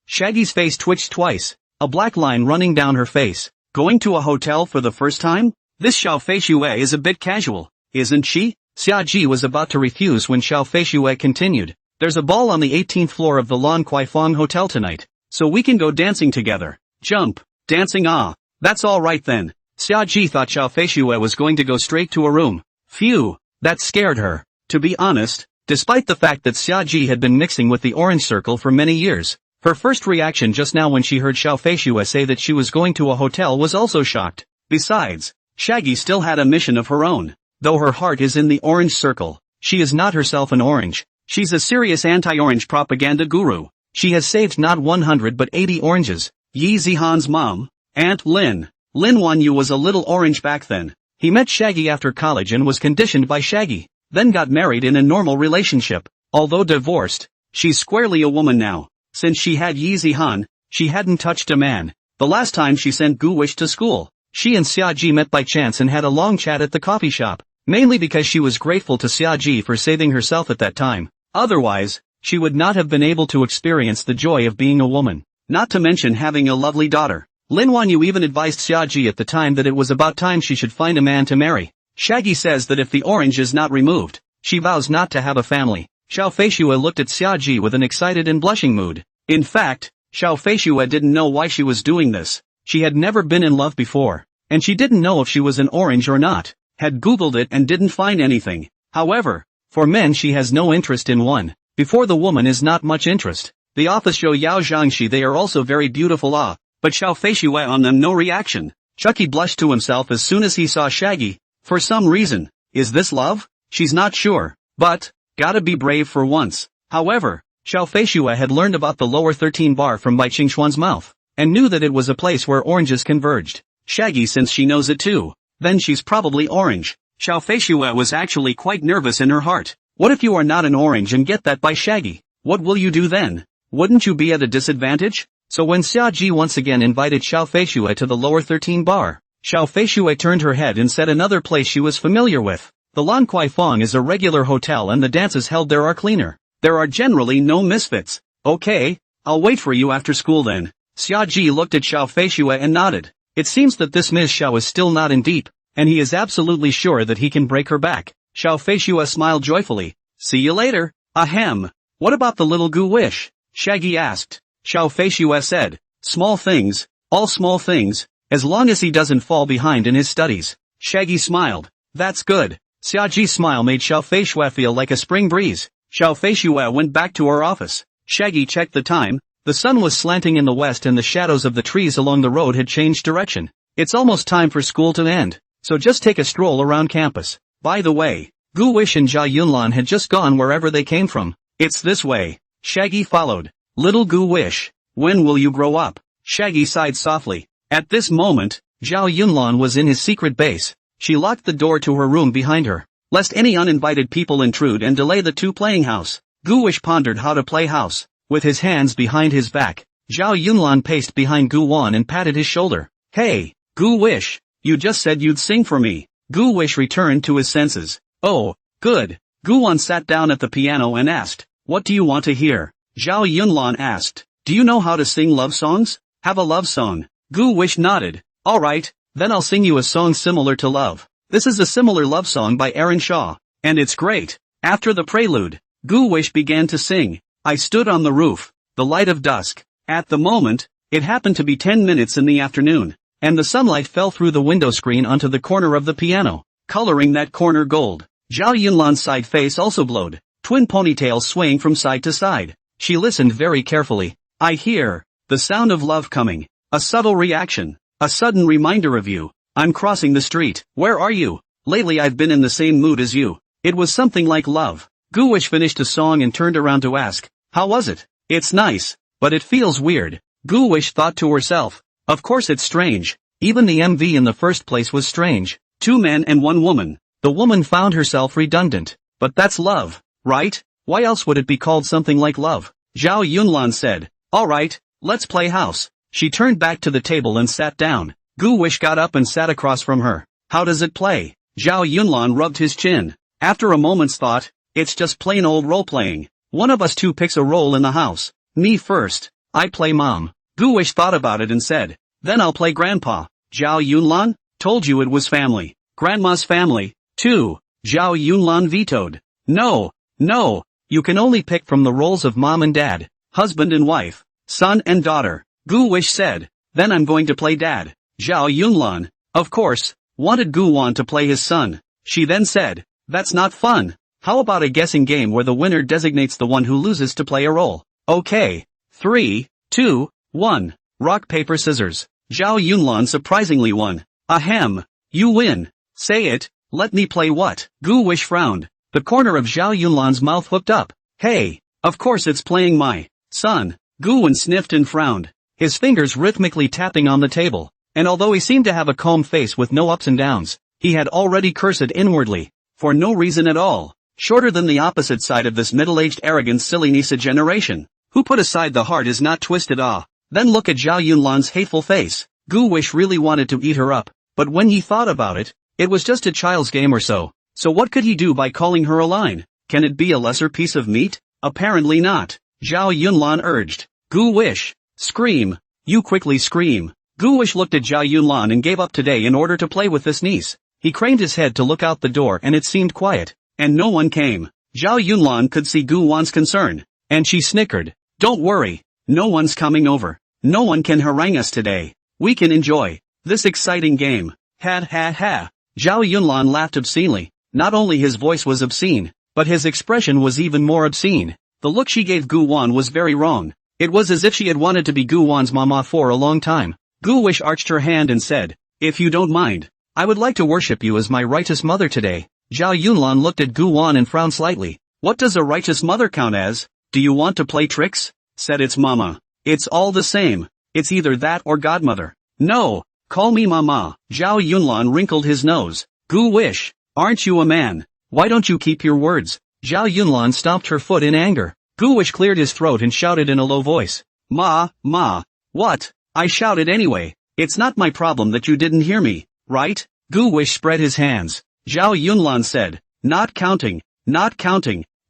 [SPEAKER 1] Shaggy's face twitched twice. A black line running down her face. Going to a hotel for the first time? This Xiao Feishua is a bit casual, isn't she? Xia Ji was about to refuse when Xiao Feishua continued. There's a ball on the 18th floor of the Lan Kwai Fong Hotel tonight. So we can go dancing together. Jump. Dancing that's alright then. Xia Ji thought Xiao Feishua was going to go straight to a room. Phew. That scared her. To be honest, despite the fact that Xia Ji had been mixing with the Orange Circle for many years, her first reaction just now when she heard Xiao Feishua say that she was going to a hotel was also shocked. Besides, Shaggy still had a mission of her own. Though her heart is in the Orange Circle, she is not herself an orange. She's a serious anti-orange propaganda guru. She has saved not 100 but 80 oranges. Yi Zihan's mom, Aunt Lin. Lin Wanyu was a little orange back then. He met Shaggy after college and was conditioned by Shaggy, then got married in a normal relationship. Although divorced, she's squarely a woman now. Since she had Yi Zihan, she hadn't touched a man. The last time she sent Gu Wish to school, she and Xia Ji met by chance and had a long chat at the coffee shop, mainly because she was grateful to Xia Ji for saving herself at that time. Otherwise, she would not have been able to experience the joy of being a woman, not to mention having a lovely daughter. Lin Wanyu even advised Xia Ji at the time that it was about time she should find a man to marry. Shaggy says that if the orange is not removed, she vows not to have a family. Xiao Feishua looked at Xia Ji with an excited and blushing mood. In fact, Xiao Feishua didn't know why she was doing this. She had never been in love before, and she didn't know if she was an orange or not. Had googled it and didn't find anything. However, for men she has no interest in one. Before the woman is not much interest. The office show Yao Zhangxi they are also very beautiful but Xiao Feishua on them no reaction. Chucky blushed to himself as soon as he saw Shaggy. For some reason. Is this love? She's not sure. But, gotta be brave for once. However, Xiao Feishua had learned about the lower 13 bar from Bai Qingxuan's mouth, and knew that it was a place where oranges converged. Shaggy since she knows it too, then she's probably orange. Xiao Feishua was actually quite nervous in her heart. What if you are not an orange and get that by Shaggy? What will you do then? Wouldn't you be at a disadvantage? So when Xia Ji once again invited Xiao Feishua to the lower 13 bar, Xiao Feishua turned her head and said another place she was familiar with. The Lan Kwai Fong is a regular hotel and the dances held there are cleaner. There are generally no misfits. Okay, I'll wait for you after school then. Xia Ji looked at Xiao Feishua and nodded. It seems that this Ms. Xiao is still not in deep, and he is absolutely sure that he can break her back. Xiao Feishua smiled joyfully. See you later. Ahem. What about the little Gu Wish? Shaggy asked. Xiao Feishua said. Small things, all small things, as long as he doesn't fall behind in his studies. Shaggy smiled. That's good. Xia Ji's smile made Xiao Feishua feel like a spring breeze. Xiao Feishua went back to her office. Shaggy checked the time. The sun was slanting in the west and the shadows of the trees along the road had changed direction. It's almost time for school to end, so just take a stroll around campus. By the way, Gu Wish and Jia Yunlan had just gone wherever they came from. It's this way. Shaggy followed. Little Gu Wish, when will you grow up? Shaggy sighed softly. At this moment, Zhao Yunlan was in his secret base. She locked the door to her room behind her, lest any uninvited people intrude and delay the two playing house. Gu Wish pondered how to play house. With his hands behind his back, Zhao Yunlan paced behind Gu Wan and patted his shoulder. Hey, Gu Wish, you just said you'd sing for me. Gu Wish returned to his senses. Oh, good. Gu Wan sat down at the piano and asked, what do you want to hear? Zhao Yunlan asked, do you know how to sing love songs? Have a love song. Gu Wish nodded. Alright, then I'll sing you a song similar to love. This is a similar love song by Aaron Shaw, and it's great. After the prelude, Gu Wish began to sing. I stood on the roof, the light of dusk. At the moment, it happened to be 10 minutes in the afternoon, and the sunlight fell through the window screen onto the corner of the piano, coloring that corner gold. Zhao Yunlan's side face also glowed, twin ponytails swaying from side to side. She listened very carefully. I hear the sound of love coming, a subtle reaction, a sudden reminder of you. I'm crossing the street. Where are you? Lately I've been in the same mood as you. It was something like love. Gu Wish finished a song and turned around to ask, how was it? It's nice, but it feels weird. Gu Wish thought to herself. Of course it's strange. Even the MV in the first place was strange. 2 men and 1 woman. The woman found herself redundant. But that's love, right? Why else would it be called something like love? Zhao Yunlan said. Alright, let's play house. She turned back to the table and sat down. Gu Wish got up and sat across from her. How does it play? Zhao Yunlan rubbed his chin. After a moment's thought, it's just plain old role-playing. One of us 2 picks a role in the house. Me first. I play mom. Gu Wish thought about it and said, then I'll play grandpa. Zhao Yunlan? Told you it was family. Grandma's family, too. Zhao Yunlan vetoed. No, you can only pick from the roles of mom and dad, husband and wife, son and daughter. Gu Wish said, then I'm going to play dad. Zhao Yunlan, of course, wanted Gu Wan to play his son. She then said, that's not fun. How about a guessing game where the winner designates the one who loses to play a role? Okay. 3, 2, 1. Rock, paper, scissors. Zhao Yunlan surprisingly won. Ahem. You win. Say it. Let me play what? Gu Wish frowned. The corner of Zhao Yunlan's mouth hooked up. Hey. Of course it's playing my son. Gu Wan sniffed and frowned. His fingers rhythmically tapping on the table. And although he seemed to have a calm face with no ups and downs, he had already cursed inwardly. For no reason at all. Shorter than the opposite side of this middle-aged arrogant silly Nisa generation. Who put aside the heart is not twisted Then look at Zhao Yunlan's hateful face. Gu Wish really wanted to eat her up. But when he thought about it, it was just a child's game or so. So what could he do by calling her a line? Can it be a lesser piece of meat? Apparently not. Zhao Yunlan urged. Gu Wish. Scream. You quickly scream. Gu Wish looked at Zhao Yunlan and gave up today in order to play with this niece. He craned his head to look out the door and it seemed quiet. And no one came. Zhao Yunlan could see Gu Wan's concern. And she snickered. Don't worry. No one's coming over. No one can harangue us today. We can enjoy this exciting game. Ha ha ha. Zhao Yunlan laughed obscenely. Not only his voice was obscene, but his expression was even more obscene. The look she gave Gu Wan was very wrong. It was as if she had wanted to be Gu Wan's mama for a long time. Gu Wish arched her hand and said, if you don't mind, I would like to worship you as my righteous mother today. Zhao Yunlan looked at Gu Wan and frowned slightly. What does a righteous mother count as? Do you want to play tricks? Said its mama. It's all the same. It's either that or godmother. No, call me mama. Zhao Yunlan wrinkled his nose. Gu Wish, aren't you a man? Why don't you keep your words? Zhao Yunlan stomped her foot in anger. Gu Wish cleared his throat and shouted in a low voice. Ma. What? I shouted anyway. It's not my problem that you didn't hear me, right? Gu Wish spread his hands. Zhao Yunlan said, not counting.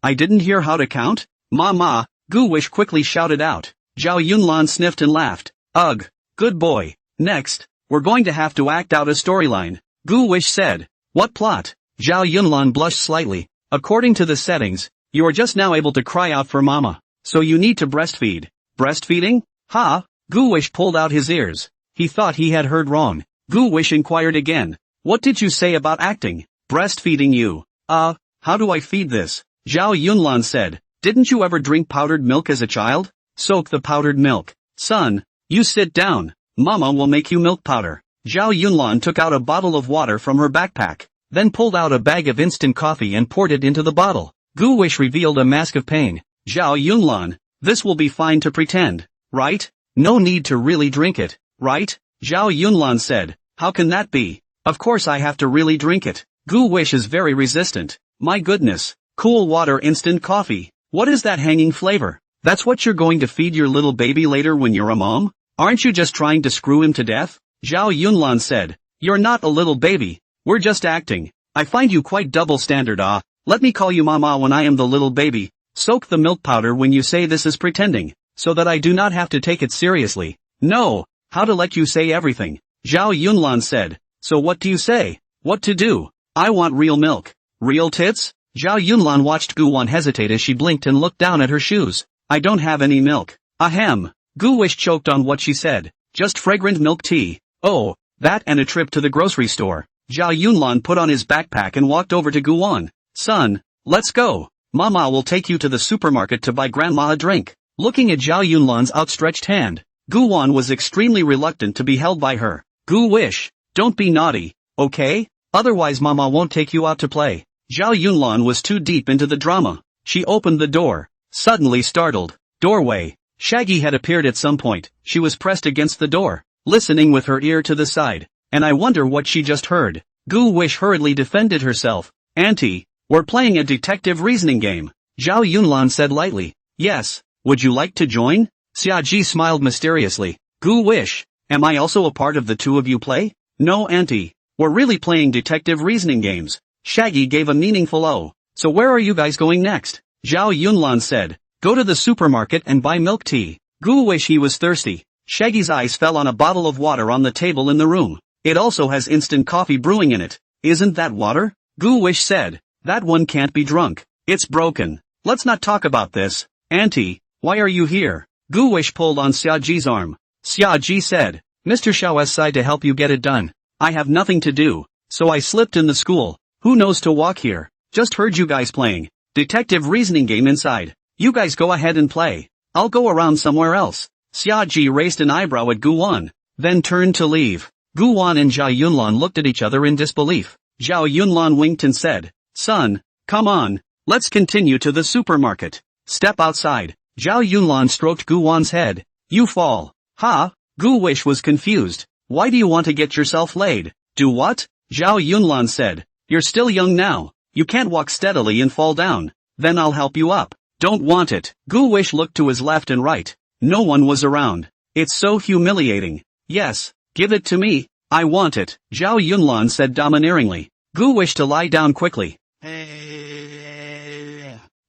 [SPEAKER 1] I didn't hear how to count? Ma. Gu Wish quickly shouted out. Zhao Yunlan sniffed and laughed. Ugh, good boy. Next, we're going to have to act out a storyline. Gu Wish said. What plot? Zhao Yunlan blushed slightly. According to the settings, you are just now able to cry out for mama. So you need to breastfeed. Breastfeeding? Ha? Gu Wish pulled out his ears. He thought he had heard wrong. Gu Wish inquired again. What did you say about acting? Breastfeeding you. How do I feed this? Zhao Yunlan said. Didn't you ever drink powdered milk as a child? Soak the powdered milk. Son, you sit down. Mama will make you milk powder. Zhao Yunlan took out a bottle of water from her backpack, then pulled out a bag of instant coffee and poured it into the bottle. Gu Wish revealed a mask of pain. Zhao Yunlan, this will be fine to pretend, right? No need to really drink it, right? Zhao Yunlan said. How can that be? Of course I have to really drink it. Gu Wish is very resistant. My goodness. Cool water instant coffee. What is that hanging flavor? That's what you're going to feed your little baby later when you're a mom? Aren't you just trying to screw him to death? Zhao Yunlan said. You're not a little baby. We're just acting. I find you quite double standard. Let me call you mama when I am the little baby. Soak the milk powder when you say this is pretending, so that I do not have to take it seriously. No, how to let you say everything. Zhao Yunlan said. So what do you say? What to do? I want real milk. Real tits? Zhao Yunlan watched Gu Wan hesitate as she blinked and looked down at her shoes. I don't have any milk. Ahem. Gu Wish choked on what she said. Just fragrant milk tea. Oh, that and a trip to the grocery store. Zhao Yunlan put on his backpack and walked over to Gu Wan. Son, let's go. Mama will take you to the supermarket to buy grandma a drink. Looking at Zhao Yunlan's outstretched hand, Gu Wan was extremely reluctant to be held by her. Gu Wish, don't be naughty, okay? Otherwise mama won't take you out to play. Zhao Yunlan was too deep into the drama. She opened the door. Suddenly startled. Doorway. Shaggy had appeared at some point. She was pressed against the door. listening with her ear to the side. And I wonder what she just heard. Gu Wish hurriedly defended herself. Auntie, we're playing a detective reasoning game. Zhao Yunlan said lightly. Yes, would you like to join? Xiaji smiled mysteriously. Gu Wish, am I also a part of the two of you play? No auntie, we're really playing detective reasoning games. Shaggy gave a meaningful "oh." So where are you guys going next? Zhao Yunlan said. Go to the supermarket and buy milk tea. Gu Wish he was thirsty. Shaggy's eyes fell on a bottle of water on the table in the room. It also has instant coffee brewing in it. Isn't that water? Gu Wish said. That one can't be drunk. It's broken. Let's not talk about this. Auntie, why are you here? Gu Wish pulled on Xiaji's arm. Xiaji said. Mr. Xiao asked to help you get it done. I have nothing to do, so I slipped in the school. Who knows to walk here? Just heard you guys playing. Detective reasoning game inside. You guys go ahead and play. I'll go around somewhere else. Xiaji raised an eyebrow at Guan, then turned to leave. Guan and Zhao Yunlan looked at each other in disbelief. Zhao Yunlan winked and said, Son, come on, let's continue to the supermarket. Step outside. Zhao Yunlan stroked Guan's head. You fall. Ha? Gu Wish was confused. Why do you want to get yourself laid? Do what? Zhao Yunlan said. You're still young now. You can't walk steadily and fall down. Then I'll help you up. Don't want it. Gu Wish looked to his left and right. No one was around. It's so humiliating. Yes, give it to me. I want it. Zhao Yunlan said domineeringly. Gu Wish to lie down quickly.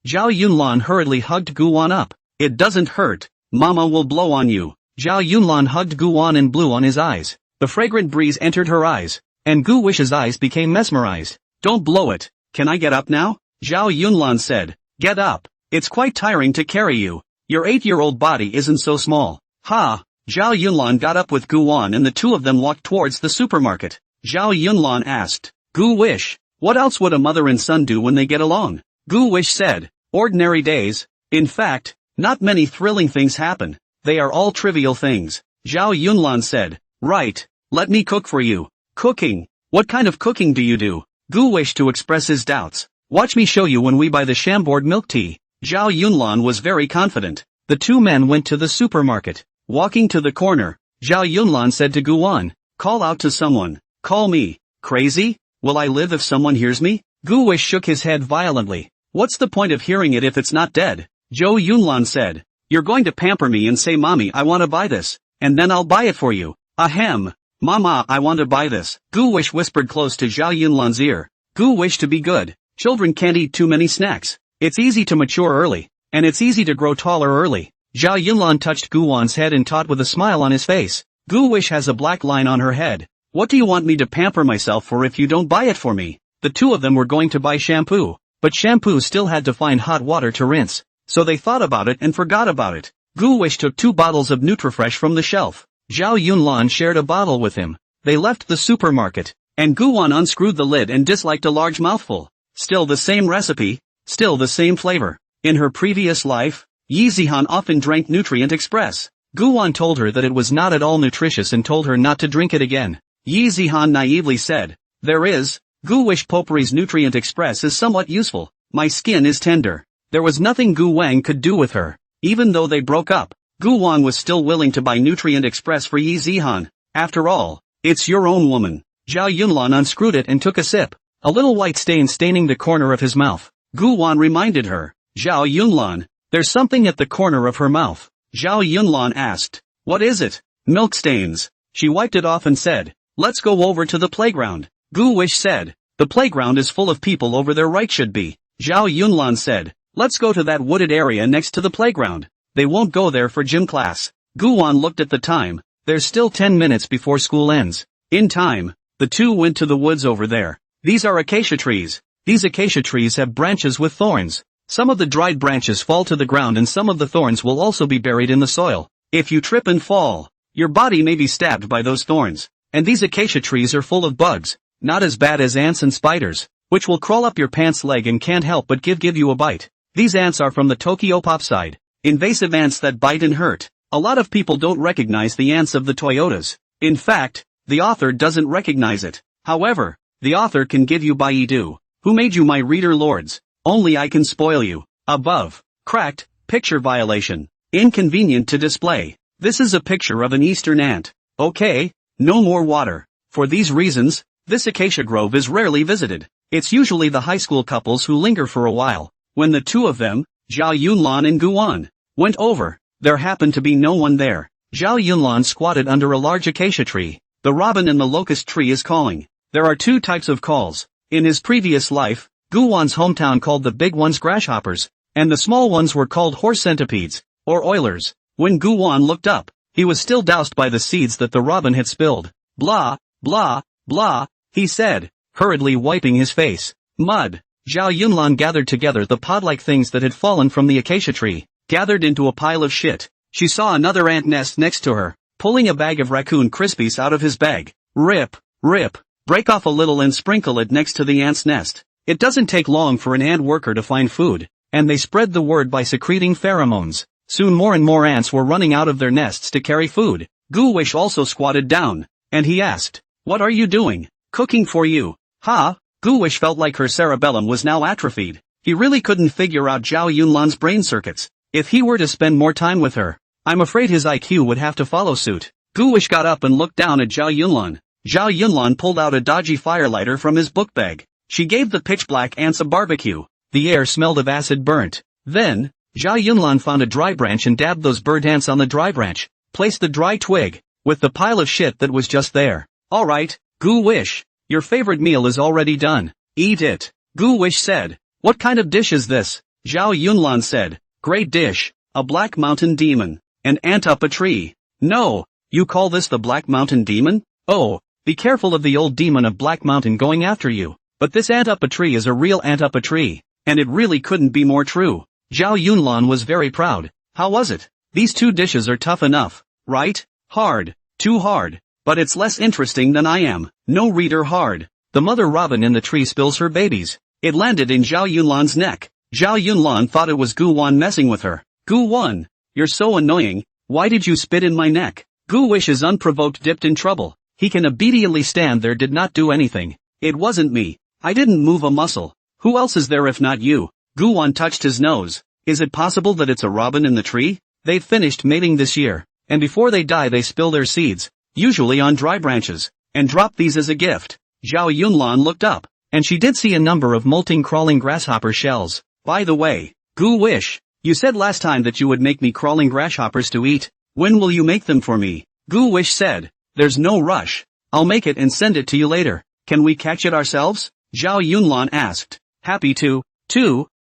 [SPEAKER 1] Zhao Yunlan hurriedly hugged Guan up. It doesn't hurt. Mama will blow on you. Zhao Yunlan hugged Guan and blew on his eyes. The fragrant breeze entered her eyes, and Gu Wish's eyes became mesmerized. Don't blow it. Can I get up now? Zhao Yunlan said. Get up. It's quite tiring to carry you. Your 8-year-old body isn't so small. Ha! Zhao Yunlan got up with Guan and the two of them walked towards the supermarket. Zhao Yunlan asked, Gu Wish, what else would a mother and son do when they get along? Gu Wish said, ordinary days. In fact, not many thrilling things happen. They are all trivial things. Zhao Yunlan said, right, let me cook for you. Cooking? What kind of cooking do you do? Gu Wish to express his doubts. Watch me show you when we buy the Chambord milk tea. Zhao Yunlan was very confident. The two men went to the supermarket. Walking to the corner, Zhao Yunlan said to Guan, call out to someone. Call me. Crazy? Will I live if someone hears me? Gu Wish shook his head violently. What's the point of hearing it if it's not dead? Zhao Yunlan said. You're going to pamper me and say mommy I want to buy this, and then I'll buy it for you. Ahem. Mama I want to buy this. Gu Wish whispered close to Zhao Yunlan's ear. Gu Wish to be good. Children can't eat too many snacks. It's easy to mature early, and it's easy to grow taller early. Zhao Yunlan touched Guwan's head and taught with a smile on his face. Gu Wish has a black line on her head. What do you want me to pamper myself for if you don't buy it for me? The two of them were going to buy shampoo, but shampoo still had to find hot water to rinse, so they thought about it and forgot about it. Gu Wish took 2 bottles of Nutrifresh from the shelf. Zhao Yunlan shared a bottle with him. They left the supermarket, and Guwan unscrewed the lid and disliked a large mouthful. Still the same recipe, still the same flavor. In her previous life, Yi Zihan often drank Nutrient Express. Guwan told her that it was not at all nutritious and told her not to drink it again. Yi Zihan naively said, there is. Gu Wish Potpourri's Nutrient Express is somewhat useful. My skin is tender. There was nothing Gu Wang could do with her. Even though they broke up, Gu Wang was still willing to buy Nutrient Express for Yi Zihan. After all, it's your own woman. Zhao Yunlan unscrewed it and took a sip. A little white stain staining the corner of his mouth. Gu Wan reminded her. Zhao Yunlan, there's something at the corner of her mouth. Zhao Yunlan asked. What is it? Milk stains. She wiped it off and said, let's go over to the playground. Gu Wish said, the playground is full of people over there right should be. Zhao Yunlan said, let's go to that wooded area next to the playground. They won't go there for gym class. Gu Wan looked at the time. There's still 10 minutes before school ends. In time, the two went to the woods over there. These are acacia trees. These acacia trees have branches with thorns. Some of the dried branches fall to the ground and some of the thorns will also be buried in the soil. If you trip and fall, your body may be stabbed by those thorns. And these acacia trees are full of bugs. Not as bad as ants and spiders, which will crawl up your pants leg and can't help but give you a bite. These ants are from the Tokyopop side. Invasive ants that bite and hurt. A lot of people don't recognize the ants of the Toyotas. In fact, the author doesn't recognize it. However, the author can give you Baidu. Who made you my reader lords? Only I can spoil you. Above. Cracked. Picture violation. Inconvenient to display. This is a picture of an eastern ant. Okay, no more water. For these reasons, this acacia grove is rarely visited. It's usually the high school couples who linger for a while. When the two of them, Zhao Yunlan and Guan, went over, there happened to be no one there. Zhao Yunlan squatted under a large acacia tree. The robin in the locust tree is calling. There are two types of calls. In his previous life, Guwan's hometown called the big ones grasshoppers, and the small ones were called horse centipedes, or oilers. When Guwan looked up, he was still doused by the seeds that the robin had spilled. Blah, blah, blah, he said, hurriedly wiping his face. Mud. Zhao Yunlan gathered together the pod-like things that had fallen from the acacia tree, gathered into a pile of shit. She saw another ant nest next to her, pulling a bag of raccoon crispies out of his bag. Rip, rip, break off a little and sprinkle it next to the ant's nest. It doesn't take long for an ant worker to find food, and they spread the word by secreting pheromones. Soon more and more ants were running out of their nests to carry food. Gu-wish also squatted down, and he asked, "What are you doing?" "Cooking for you." "Ha?" Gu-wish felt like her cerebellum was now atrophied. He really couldn't figure out Zhao Yunlan's brain circuits. If he were to spend more time with her, I'm afraid his IQ would have to follow suit. Gu-wish got up and looked down at Zhao Yunlan. Zhao Yunlan pulled out a dodgy firelighter from his book bag. She gave the pitch-black ants a barbecue. The air smelled of acid burnt. Then, Zhao Yunlan found a dry branch and dabbed those bird ants on the dry branch, placed the dry twig, with the pile of shit that was just there. "Alright, Gu-wish, your favorite meal is already done. Eat it." Gu-wish said. "What kind of dish is this?" Zhao Yunlan said. "Great dish, a black mountain demon, an ant up a tree." "No, you call this the Black Mountain Demon? Oh, be careful of the old demon of Black Mountain going after you. But this ant up a tree is a real ant up a tree, and it really couldn't be more true." Zhao Yunlan was very proud. "How was it? These two dishes are tough enough, right? Hard, too hard, but it's less interesting than I am." No reader hard. The mother robin in the tree spills her babies. It landed in Zhao Yunlan's neck. Zhao Yunlan thought it was Guwan messing with her. "Guwan, you're so annoying, why did you spit in my neck?" Gu-wish is unprovoked dipped in trouble. He can obediently stand there, did not do anything. "It wasn't me. I didn't move a muscle. Who else is there if not you?" Guwan touched his nose. "Is it possible that it's a robin in the tree? They've finished mating this year, and before they die they spill their seeds, usually on dry branches, and drop these as a gift." Zhao Yunlan looked up, and she did see a number of molting crawling grasshopper shells. "By the way, Gu-wish, you said last time that you would make me crawling grasshoppers to eat. When will you make them for me?" Gu-wish said. "There's no rush. I'll make it and send it to you later. Can we catch it ourselves?" Zhao Yunlan asked. "Happy to,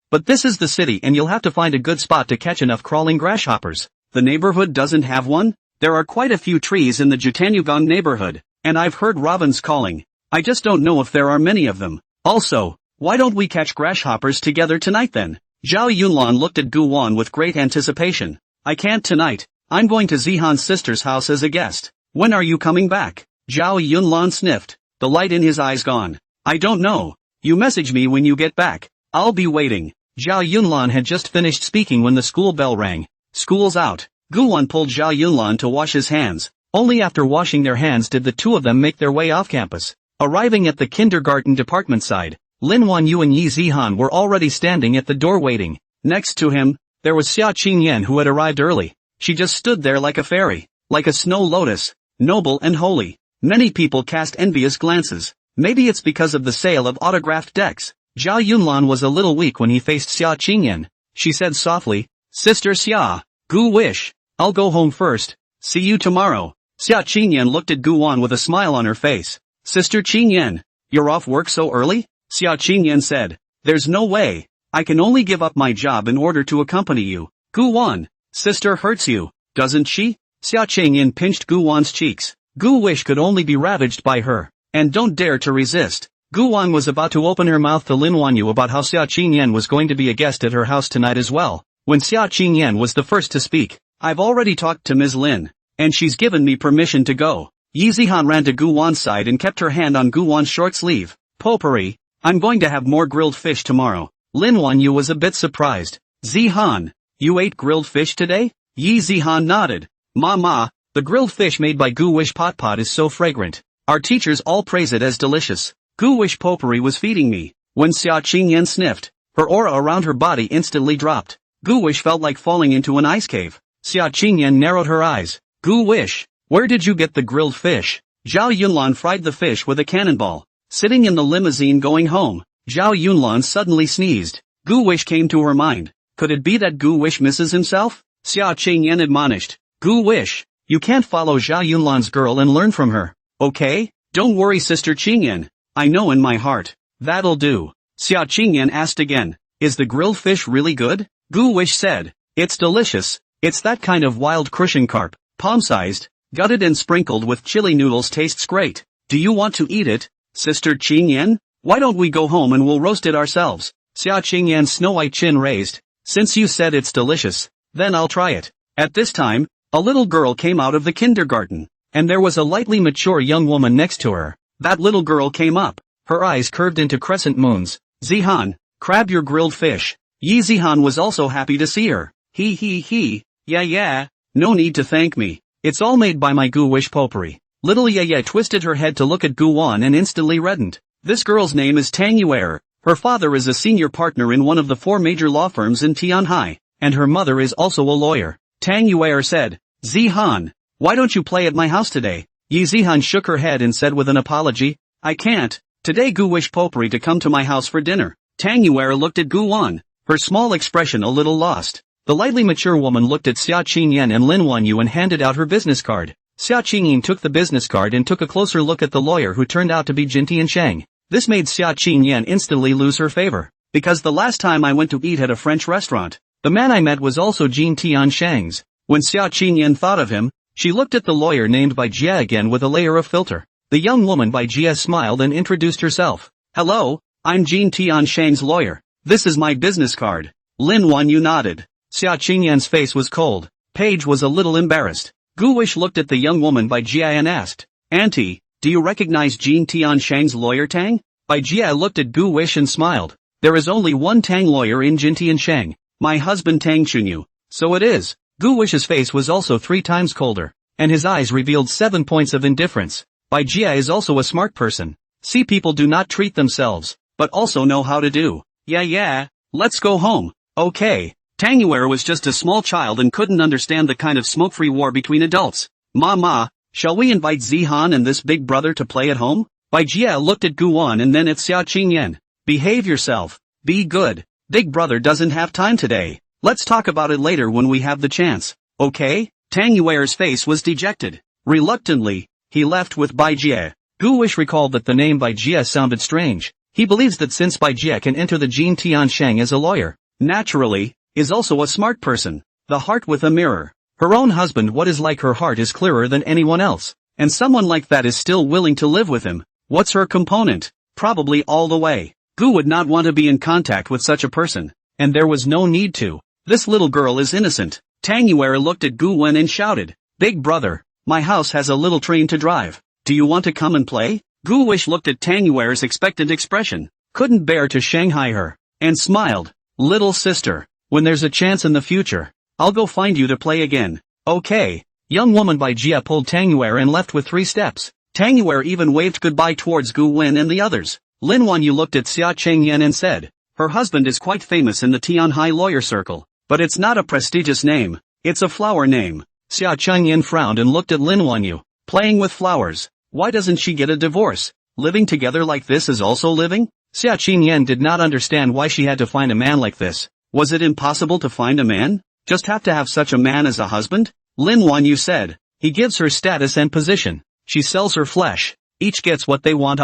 [SPEAKER 1] but this is the city and you'll have to find a good spot to catch enough crawling grasshoppers. The neighborhood doesn't have one? There are quite a few trees in the Jitanyugang neighborhood, and I've heard robins calling. I just don't know if there are many of them. Also, why don't we catch grasshoppers together tonight then?" Zhao Yunlan looked at Guwan with great anticipation. "I can't tonight. I'm going to Zihan's sister's house as a guest." "When are you coming back?" Zhao Yunlan sniffed, the light in his eyes gone. "I don't know. You message me when you get back. I'll be waiting." Zhao Yunlan had just finished speaking when the school bell rang. "School's out." Guwan pulled Zhao Yunlan to wash his hands. Only after washing their hands did the two of them make their way off campus. Arriving at the kindergarten department side, Lin Wanyu and Yi Zihan were already standing at the door waiting. Next to him, there was Xia Qingyan, who had arrived early. She just stood there like a fairy, like a snow lotus, noble and holy. Many people cast envious glances. Maybe it's because of the sale of autographed decks. Zhao Yunlan was a little weak when he faced Xia Qingyan. She said softly, "Sister Xia, Gu-wish, I'll go home first. See you tomorrow." Xia Qingyan looked at Guwan with a smile on her face. "Sister Qingyan, you're off work so early?" Xia Qingyan said. "There's no way. I can only give up my job in order to accompany you." "Guwan, sister hurts you, doesn't she?" Xia Qingyan pinched Guwan's cheeks. Gu-wish could only be ravaged by her, and don't dare to resist. Guwan was about to open her mouth to Lin Wanyu about how Xia Qingyan was going to be a guest at her house tonight as well, when Xia Qingyan was the first to speak. "I've already talked to Ms. Lin, and she's given me permission to go." Yi Zihan ran to Guwan's side and kept her hand on Guwan's short sleeve. "Potpourri, I'm going to have more grilled fish tomorrow." Lin Wanyu was a bit surprised. "Zihan, you ate grilled fish today?" Yi Zihan nodded. "Ma, the grilled fish made by Gu-wish Pot is so fragrant. Our teachers all praise it as delicious. Gu-wish Potpourri was feeding me." When Xia Qingyan sniffed, her aura around her body instantly dropped. Gu-wish felt like falling into an ice cave. Xia Qingyan narrowed her eyes. "Gu-wish, Where did you get the grilled fish? Zhao Yunlan fried the fish with a cannonball. Sitting in the limousine going home, Zhao Yunlan suddenly sneezed. Gu Wish came to her mind. Could it be that Gu Wish misses himself? Xia Qingyan admonished. Gu Wish, you can't follow Zhao Yunlan's girl and learn from her. Okay? Don't worry, Sister Qingyan. I know in my heart. That'll do. Xia Qingyan asked again. Is the grilled fish really good? Gu Wish said. It's delicious. It's that kind of wild crucian carp, palm-sized, gutted and sprinkled with chili noodles, tastes great. Do you want to eat it, Sister Qingyan? Why don't we go home and we'll roast it ourselves? Xia Qingyan's snow-white chin raised. Since you said it's delicious, then I'll try it. At this time, a little girl came out of the kindergarten, and there was a lightly mature young woman next to her. That little girl came up, her eyes curved into crescent moons. Zihan, grab your grilled fish. Yi Zihan was also happy to see her. He. Yeah, no need to thank me. It's all made by my Gu Wish potpourri. Little Ye twisted her head to look at Gu Wan and instantly reddened. This girl's name is Tang Yuer. Her father is a senior partner in one of the 4 major law firms in Tianhai, and her mother is also a lawyer. Tang Yuer said, Zihan, why don't you play at my house today? Yi Zihan shook her head and said with an apology, I can't. Today Gu Wish potpourri to come to my house for dinner. Tang Yuer looked at Gu Wan, her small expression a little lost. The lightly mature woman looked at Xia Qingyan and Lin Wanyu and handed out her business card. Xia Qingyan took the business card and took a closer look at the lawyer who turned out to be Jin Tiansheng. This made Xia Qingyan instantly lose her favor. Because the last time I went to eat at a French restaurant, the man I met was also Jin Tiansheng's. When Xia Qingyan thought of him, she looked at the lawyer named by Jia again with a layer of filter. The young woman by Jia smiled and introduced herself. Hello, I'm Jin Tiansheng's lawyer. This is my business card. Lin Wanyu nodded. Xia Qingyan's face was cold. Paige was a little embarrassed. Gu Wish looked at the young woman by Jia and asked, Auntie, do you recognize Jin Tiansheng's lawyer Tang? Bai Jia looked at Gu Wish and smiled. There is only one Tang lawyer in Jin Tiansheng. My husband Tang Chunyu. So it is. Gu Wish's face was also 3 times colder, and his eyes revealed 7 points of indifference. Bai Jia is also a smart person. See, people do not treat themselves, but also know how to do. Yeah, let's go home. Okay. Tang Yuer was just a small child and couldn't understand the kind of smoke-free war between adults. Ma, shall we invite Zihan and this big brother to play at home? Bai Jia looked at Gu Wan and then at Xia Qingyan. Behave yourself. Be good. Big brother doesn't have time today. Let's talk about it later when we have the chance. Okay? Tang Yuer's face was dejected. Reluctantly, he left with Bai Jia. Gu Wish recalled that the name Bai Jia sounded strange. He believes that since Bai Jia can enter the Jin Tiansheng as a lawyer, naturally, is also a smart person. The heart with a mirror. Her own husband, what is like her heart is clearer than anyone else. And someone like that is still willing to live with him. What's her component? Probably all the way. Gu would not want to be in contact with such a person. And there was no need to. This little girl is innocent. Tang Yuer looked at Gu Wen and shouted, Big brother, my house has a little train to drive. Do you want to come and play? Gu Wish looked at Tang Yuer's expectant expression, couldn't bear to shanghai her, and smiled. Little sister, when there's a chance in the future, I'll go find you to play again. Okay. Young woman Bai Jia pulled Tang Yuer and left with 3 steps. Tang Yuer even waved goodbye towards Gu Wen and the others. Lin Wanyu looked at Xia Qingyan and said, her husband is quite famous in the Tianhai lawyer circle, but it's not a prestigious name, it's a flower name. Xia Qingyan frowned and looked at Lin Wanyu. Playing with flowers. Why doesn't she get a divorce? Living together like this is also living? Xia Qingyan did not understand why she had to find a man like this. Was it impossible to find a man? Just have to have such a man as a husband? Lin Wanyu said. He gives her status and position. She sells her flesh. Each gets what they want.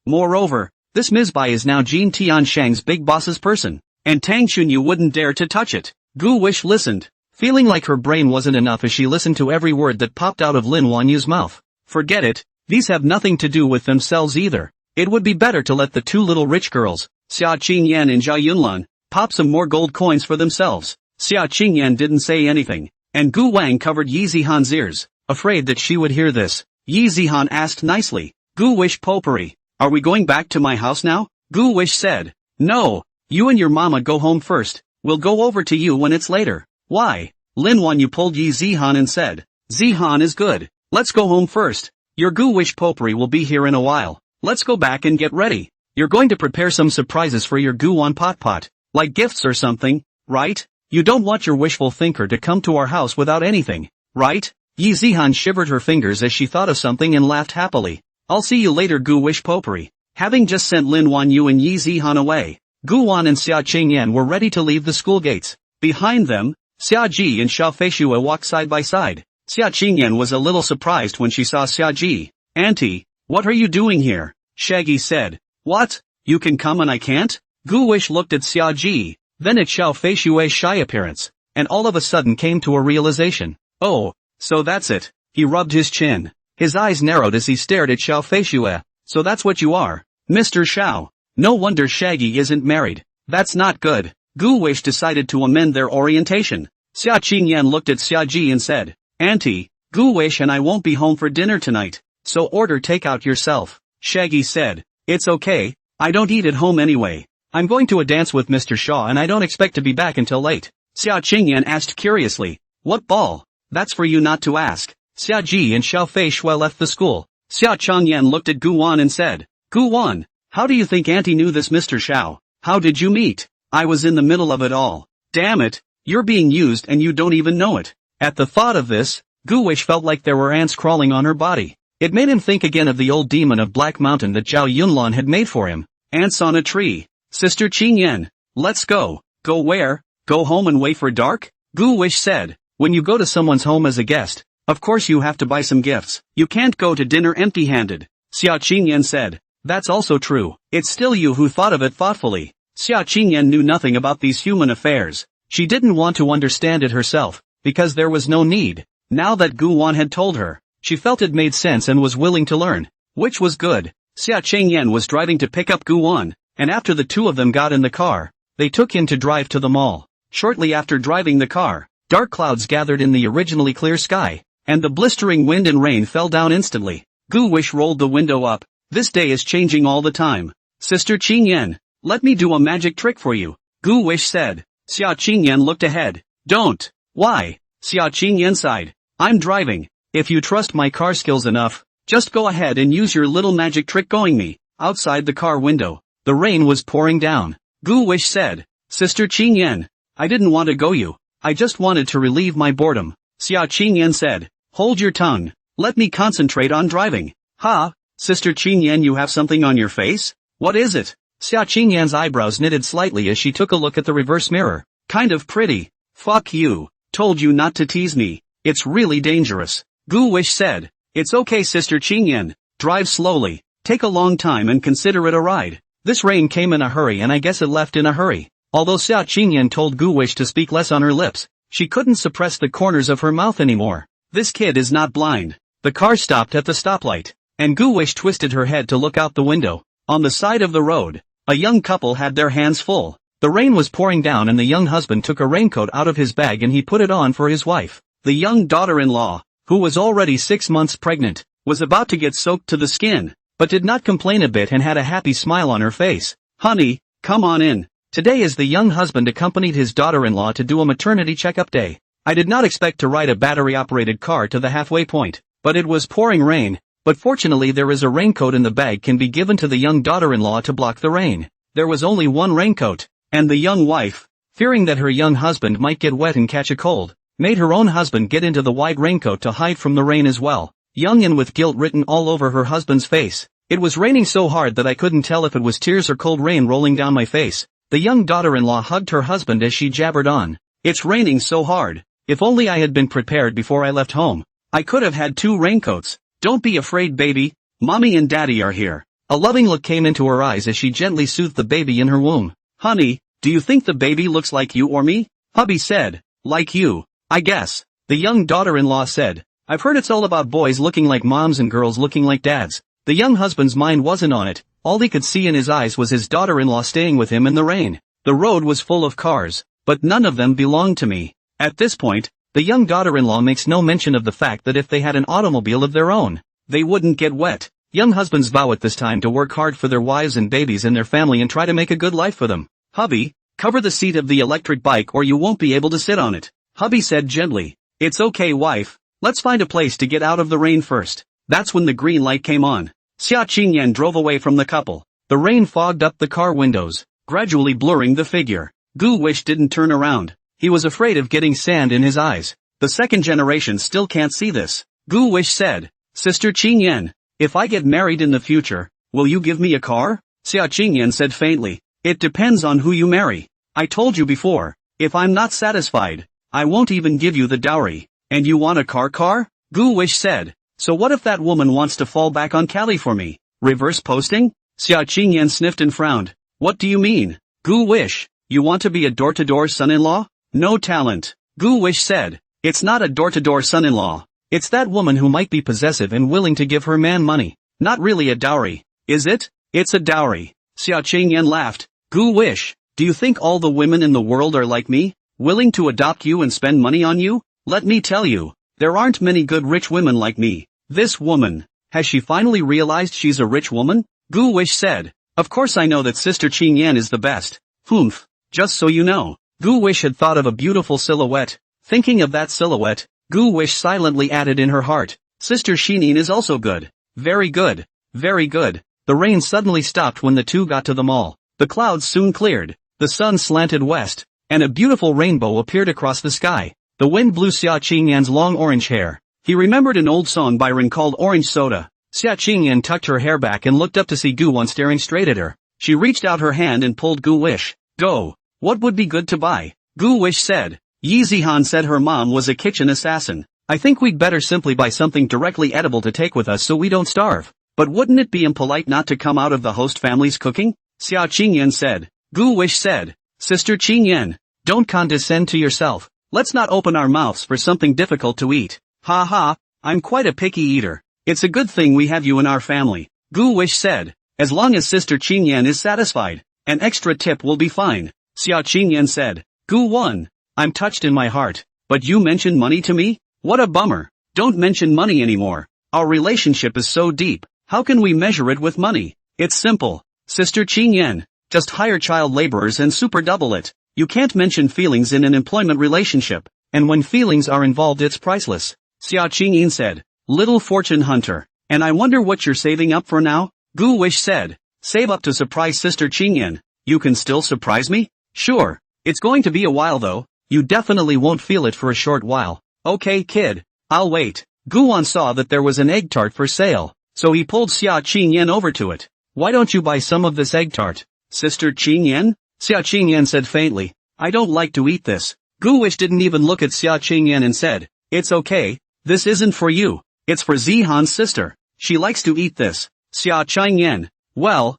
[SPEAKER 1] Moreover, this Ms. Bai is now Jin Tiansheng's big boss's person. And Tang Chunyu wouldn't dare to touch it. Gu Wish listened, feeling like her brain wasn't enough as she listened to every word that popped out of Lin Wanyu's mouth. Forget it. These have nothing to do with themselves either. It would be better to let the 2 little rich girls, Xia Qingyan and Zhao Yunlan, pop some more gold coins for themselves. Xia Qingyan didn't say anything, and Gu Wang covered Yi Zihan's ears, afraid that she would hear this. Yi Zihan asked nicely, Gu Wish potpourri, are we going back to my house now? Gu Wish said, no, you and your mama go home first, we'll go over to you when it's later. Why? Lin Wanyu pulled Yi Zihan and said, Zihan is good, let's go home first. Your Gu Wish potpourri will be here in a while. Let's go back and get ready. You're going to prepare some surprises for your Gu Wan pot, like gifts or something, right? You don't want your wishful thinker to come to our house without anything, right? Yi Zihan shivered her fingers as she thought of something and laughed happily. I'll see you later, Gu Wish Potpourri. Having just sent Lin Wanyu and Yi Zihan away, Gu Wan and Xia Qingyan were ready to leave the school gates. Behind them, Xia Ji and Xiao Feishue walked side by side. Xia Qingyan was a little surprised when she saw Xia Ji. Auntie, what are you doing here? Shaggy said. What? You can come and I can't? Gu Wish looked at Xia Ji, then at Xiao Feishue's shy appearance, and all of a sudden came to a realization. Oh, so that's it. He rubbed his chin. His eyes narrowed as he stared at Xiao Feishue. So that's what you are, Mr. Xiao. No wonder Shaggy isn't married. That's not good. Gu Wish decided to amend their orientation. Xia Qingyan looked at Xia Ji and said, Auntie, Gu Wish and I won't be home for dinner tonight, so order takeout yourself. Shaggy said, it's okay, I don't eat at home anyway. I'm going to a dance with Mr. Shaw and I don't expect to be back until late. Xia Qingyan asked curiously, what ball? That's for you not to ask. Xia Ji and Xiao Feishue left the school. Xia Changyan looked at Gu Wan and said, Gu Wan, how do you think Auntie knew this Mr. Xiao? How did you meet? I was in the middle of it all. Damn it, you're being used and you don't even know it. At the thought of this, Gu Wish felt like there were ants crawling on her body. It made him think again of the old demon of Black Mountain that Zhao Yunlan had made for him. Ants on a tree. Sister Qingyan, let's go. Go where? Go home and wait for dark? Gu Wish said, when you go to someone's home as a guest, of course you have to buy some gifts. You can't go to dinner empty-handed. Xia Qingyan said, that's also true. It's still you who thought of it thoughtfully. Xia Qingyan knew nothing about these human affairs. She didn't want to understand it herself, because there was no need. Now that Gu Wan had told her, she felt it made sense and was willing to learn. Which was good. Xia Qingyan was driving to pick up Gu Wan, and after the two of them got in the car, they took him to drive to the mall. Shortly after driving the car, dark clouds gathered in the originally clear sky, and the blistering wind and rain fell down instantly. Gu Wish rolled the window up. This day is changing all the time. Sister Qingyan, let me do a magic trick for you, Gu Wish said. Xia Qingyan looked ahead. Don't. Why? Xia Qingyan sighed. I'm driving. If you trust my car skills enough, just go ahead and use your little magic trick going me. Outside the car window, the rain was pouring down. Gu Wish said, Sister Qingyan, I didn't want to go you. I just wanted to relieve my boredom. Xia Qingyan said, hold your tongue. Let me concentrate on driving. Ha, Sister Qingyan, you have something on your face? What is it? Xia Qingyan's eyebrows knitted slightly as she took a look at the reverse mirror. Kind of pretty. Fuck you. Told you not to tease me. It's really dangerous. Gu Wish said, it's okay Sister Qingyan. Drive slowly. Take a long time and consider it a ride. This rain came in a hurry and I guess it left in a hurry. Although Xia Qingyan told Gu Wish to speak less on her lips, she couldn't suppress the corners of her mouth anymore. This kid is not blind. The car stopped at the stoplight, and Gu Wish twisted her head to look out the window. On the side of the road, a young couple had their hands full. The rain was pouring down and the young husband took a raincoat out of his bag and he put it on for his wife. The young daughter-in-law, who was already 6 months pregnant, was about to get soaked to the skin, but did not complain a bit and had a happy smile on her face. Honey, come on in. Today is the young husband accompanied his daughter-in-law to do a maternity checkup day. I did not expect to ride a battery-operated car to the halfway point, but it was pouring rain, but fortunately there is a raincoat in the bag can be given to the young daughter-in-law to block the rain. There was only one raincoat, and the young wife, fearing that her young husband might get wet and catch a cold, made her own husband get into the white raincoat to hide from the rain as well. Young and with guilt written all over her husband's face. It was raining so hard that I couldn't tell if it was tears or cold rain rolling down my face. The young daughter-in-law hugged her husband as she jabbered on. It's raining so hard. If only I had been prepared before I left home. I could have had 2 raincoats. Don't be afraid, baby. Mommy and daddy are here. A loving look came into her eyes as she gently soothed the baby in her womb. Honey, do you think the baby looks like you or me? Hubby said, like you, I guess. The young daughter-in-law said, I've heard it's all about boys looking like moms and girls looking like dads. The young husband's mind wasn't on it. All he could see in his eyes was his daughter-in-law staying with him in the rain. The road was full of cars, but none of them belonged to me. At this point, the young daughter-in-law makes no mention of the fact that if they had an automobile of their own, they wouldn't get wet. Young husbands vow at this time to work hard for their wives and babies and their family and try to make a good life for them. Hubby, cover the seat of the electric bike or you won't be able to sit on it. Hubby said gently, it's okay wife, let's find a place to get out of the rain first. That's when the green light came on. Xia Qingyan drove away from the couple. The rain fogged up the car windows, gradually blurring the figure. Gu Wish didn't turn around. He was afraid of getting sand in his eyes. The second generation still can't see this. Gu Wish said. Sister Qingyan, if I get married in the future, will you give me a car? Xia Qingyan said faintly. It depends on who you marry. I told you before, if I'm not satisfied, I won't even give you the dowry. And you want a car? Gu Wish said. So what if that woman wants to fall back on Callie for me? Reverse posting? Xia Qingyan sniffed and frowned. What do you mean? Gu Wish, you want to be a door-to-door son-in-law? No talent. Gu Wish said. It's not a door-to-door son-in-law. It's that woman who might be possessive and willing to give her man money. Not really a dowry. Is it? It's a dowry. Xia Qingyan laughed. Gu Wish, do you think all the women in the world are like me? Willing to adopt you and spend money on you? Let me tell you, there aren't many good rich women like me. This woman, has she finally realized she's a rich woman? Gu Wish said. Of course I know that Sister Qingyan is the best. Humph, just so you know. Gu Wish had thought of a beautiful silhouette. Thinking of that silhouette, Gu Wish silently added in her heart, Sister Shinin is also good. Very good. Very good. The rain suddenly stopped when the two got to the mall. The clouds soon cleared, the sun slanted west, and a beautiful rainbow appeared across the sky. The wind blew Xia Qingyan's long orange hair. He remembered an old song by Rin called Orange Soda. Xia Qingyan tucked her hair back and looked up to see Gu Wan staring straight at her. She reached out her hand and pulled Gu Wish. Go. What would be good to buy? Gu Wish said. Yi Zihan said her mom was a kitchen assassin. I think we'd better simply buy something directly edible to take with us so we don't starve. But wouldn't it be impolite not to come out of the host family's cooking? Xia Qingyan said. Gu Wish said. Sister Qingyan, don't condescend to yourself. Let's not open our mouths for something difficult to eat. Ha ha, I'm quite a picky eater. It's a good thing we have you in our family. Gu Wish said. As long as Sister Qingyan is satisfied, an extra tip will be fine. Xia Qingyan said. Gu Wan, I'm touched in my heart. But you mentioned money to me? What a bummer. Don't mention money anymore. Our relationship is so deep. How can we measure it with money? It's simple. Sister Qingyan, just hire child laborers and super double it. You can't mention feelings in an employment relationship, and when feelings are involved it's priceless. Xia Qingyan said. Little fortune hunter. And I wonder what you're saving up for now? Gu Wish said. Save up to surprise Sister Qingyan. You can still surprise me? Sure. It's going to be a while though. You definitely won't feel it for a short while. Okay kid. I'll wait. Gu Wan saw that there was an egg tart for sale, so he pulled Xia Qingyan over to it. Why don't you buy some of this egg tart? Sister Qingyan? Xia Qingyan said faintly. I don't like to eat this. Gu Wish didn't even look at Xia Qingyan and said. It's okay. This isn't for you. It's for Zihan's sister. She likes to eat this. Xia Qingyan. Well,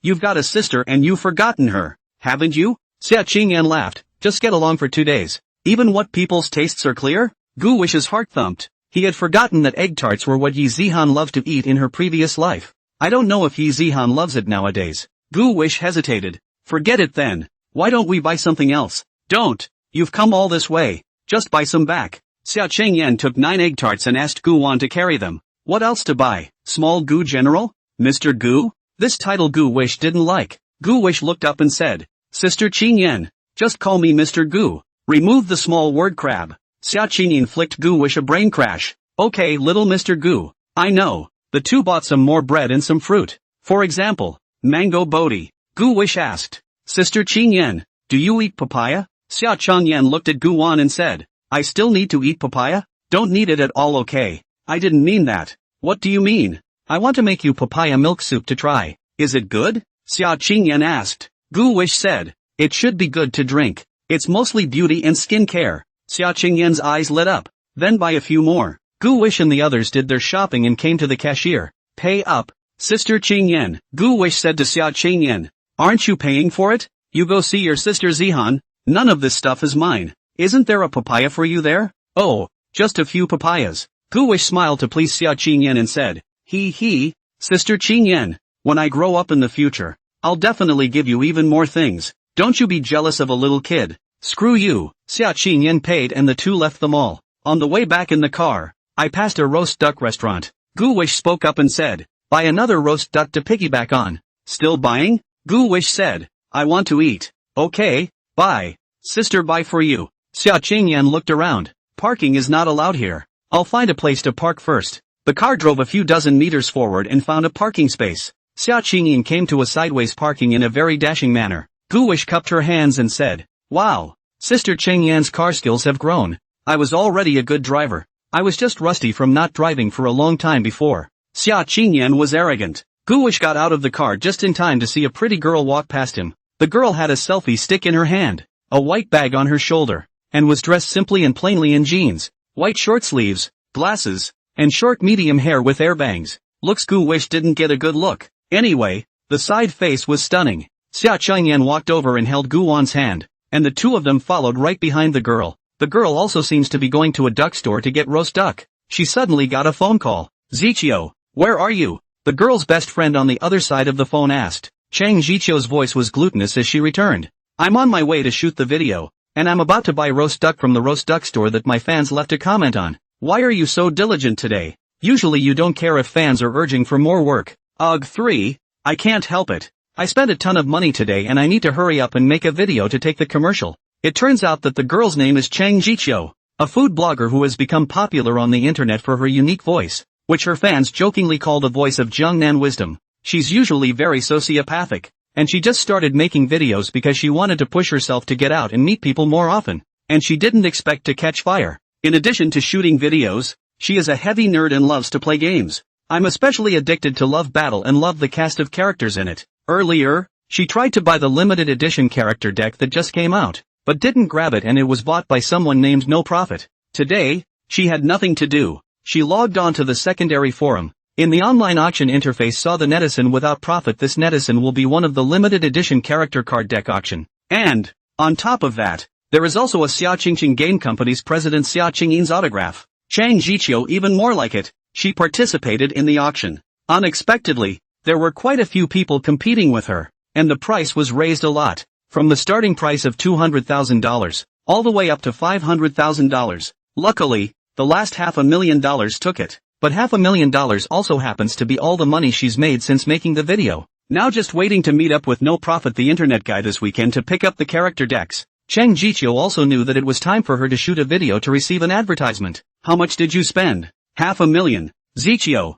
[SPEAKER 1] you've got a sister and you've forgotten her, haven't you? Xia Qingyan laughed. Just get along for 2 days. Even what people's tastes are clear? Gu Wish's heart thumped. He had forgotten that egg tarts were what Yi Zihan loved to eat in her previous life. I don't know if Yi Zihan loves it nowadays. Gu Wish hesitated. Forget it then. Why don't we buy something else? Don't. You've come all this way. Just buy some back. Xia Qingyan took 9 egg tarts and asked Gu Wan to carry them. What else to buy? Small Gu General? Mr. Gu? This title Gu Wish didn't like. Gu Wish looked up and said. Sister Qingyan. Just call me Mr. Gu. Remove the small word crab. Xia Qingyan flicked Gu Wish a brain crash. Okay little Mr. Gu. I know. The two bought some more bread and some fruit. For example, mango bodhi. Gu Wish asked. Sister Qingyan, do you eat papaya? Xia Qingyan looked at Gu Wan and said. I still need to eat papaya? Don't need it at all okay. I didn't mean that. What do you mean? I want to make you papaya milk soup to try. Is it good? Xia Qingyan asked. Gu Wish said. It should be good to drink. It's mostly beauty and skin care. Xia Qingyan's eyes lit up. Then buy a few more. Gu Wish and the others did their shopping and came to the cashier. Pay up. Sister Qingyan, Gu Wish said to Xia Qingyan. Aren't you paying for it? You go see your sister Zihan. None of this stuff is mine. Isn't there a papaya for you there? Oh, just a few papayas. Gu Wish smiled to please Xia Qingyan and said. Sister Qingyan, when I grow up in the future, I'll definitely give you even more things. Don't you be jealous of a little kid. Screw you. Xia Qingyan paid and the two left the mall. On the way back in the car, I passed a roast duck restaurant. Gu Wish spoke up and said. Buy another roast duck to piggyback on. Still buying? Gu Wish said. I want to eat. Okay, buy. Sister buy for you. Xia Qingyan looked around. Parking is not allowed here. I'll find a place to park first. The car drove a few dozen meters forward and found a parking space. Xia Qingyan came to a sideways parking in a very dashing manner. Gu Wish cupped her hands and said. Wow. Sister Cheng Yan's car skills have grown. I was already a good driver. I was just rusty from not driving for a long time before. Xia Qingyan was arrogant. Guwish got out of the car just in time to see a pretty girl walk past him. The girl had a selfie stick in her hand, a white bag on her shoulder, and was dressed simply and plainly in jeans, white short sleeves, glasses, and short medium hair with airbangs. Looks Guwish didn't get a good look. Anyway, the side face was stunning. Xia Qingyan walked over and held Guwan's hand, and the two of them followed right behind the girl. The girl also seems to be going to a duck store to get roast duck. She suddenly got a phone call. Zichio, where are you? The girl's best friend on the other side of the phone asked. Chang Zichio's voice was glutinous as she returned. I'm on my way to shoot the video, and I'm about to buy roast duck from the roast duck store that my fans left a comment on. Why are you so diligent today? Usually you don't care if fans are urging for more work. Ugh 3, I can't help it. I spent a ton of money today and I need to hurry up and make a video to take the commercial. It turns out that the girl's name is Chang Zichio, a food blogger who has become popular on the internet for her unique voice, which her fans jokingly call the voice of Jiangnan wisdom. She's usually very sociopathic, and she just started making videos because she wanted to push herself to get out and meet people more often, and she didn't expect to catch fire. In addition to shooting videos, she is a heavy nerd and loves to play games. I'm especially addicted to Love Battle and love the cast of characters in it. Earlier, she tried to buy the limited edition character deck that just came out, but didn't grab it and it was bought by someone named No Profit. Today, she had nothing to do. She logged on to the secondary forum. In the online auction interface saw the netizen without profit. This netizen will be one of the limited edition character card deck auction. And, on top of that, there is also a Xia Qingqing Game Company's president Xia Qingyin's autograph. Chang Zichio even more like it. She participated in the auction. Unexpectedly, there were quite a few people competing with her, and the price was raised a lot. From the starting price of $200,000, all the way up to $500,000. Luckily, the last $500,000 took it, but $500,000 also happens to be all the money she's made since making the video. Now just waiting to meet up with No Profit the internet guy this weekend to pick up the character decks. Chang Zichio also knew that it was time for her to shoot a video to receive an advertisement. How much did you spend? $500,000. Zichio,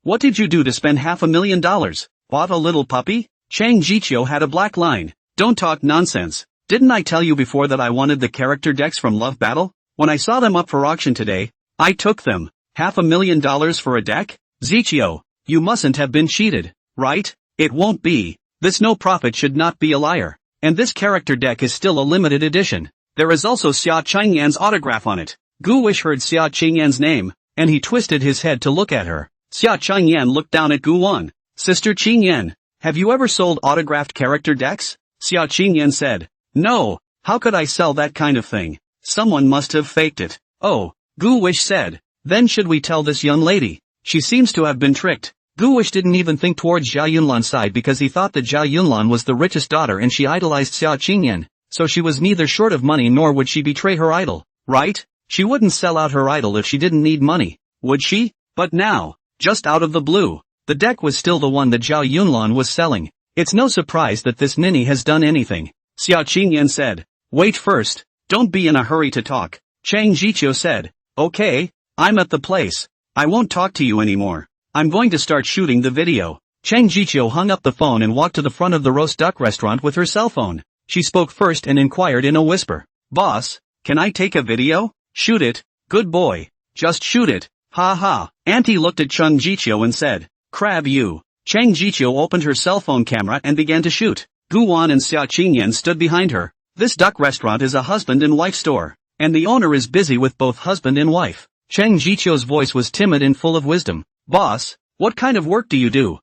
[SPEAKER 1] what did you do to spend $500,000? Bought a little puppy? Chang Zichio had a black line. Don't talk nonsense. Didn't I tell you before that I wanted the character decks from Love Battle? When I saw them up for auction today, I took them. $500,000 for a deck? Zichio, you mustn't have been cheated, right? It won't be. This No Profit should not be a liar. And this character deck is still a limited edition. There is also Xia Qingyan's autograph on it. Guwish heard Xia Qingyan's name, and he twisted his head to look at her. Xia Qingyan looked down at Guwan. Sister Qingyan, have you ever sold autographed character decks? Xia Qingyan said. No, how could I sell that kind of thing? Someone must have faked it. Oh, Guwish said. Then should we tell this young lady? She seems to have been tricked. Guwish didn't even think towards Zhao Yunlan's side because he thought that Zhao Yunlan was the richest daughter and she idolized Xia Qingyan, so she was neither short of money nor would she betray her idol, right? She wouldn't sell out her idol if she didn't need money, would she? But now, just out of the blue, the deck was still the one that Zhao Yunlan was selling. It's no surprise that this ninny has done anything. Xia Qingyan said. Wait first, don't be in a hurry to talk. Chang Zichio said. Okay, I'm at the place. I won't talk to you anymore. I'm going to start shooting the video. Chang Zichio hung up the phone and walked to the front of the roast duck restaurant with her cell phone. She spoke first and inquired in a whisper. Boss, can I take a video? Shoot it, good boy. Just shoot it. Ha ha. Auntie looked at Chang Zichio and said. Crab you. Chang Zichio opened her cell phone camera and began to shoot. Guwan and Xia Qingyan stood behind her. This duck restaurant is a husband and wife store, and the owner is busy with both husband and wife. Chang Zichio's voice was timid and full of wisdom. Boss, what kind of work do you do?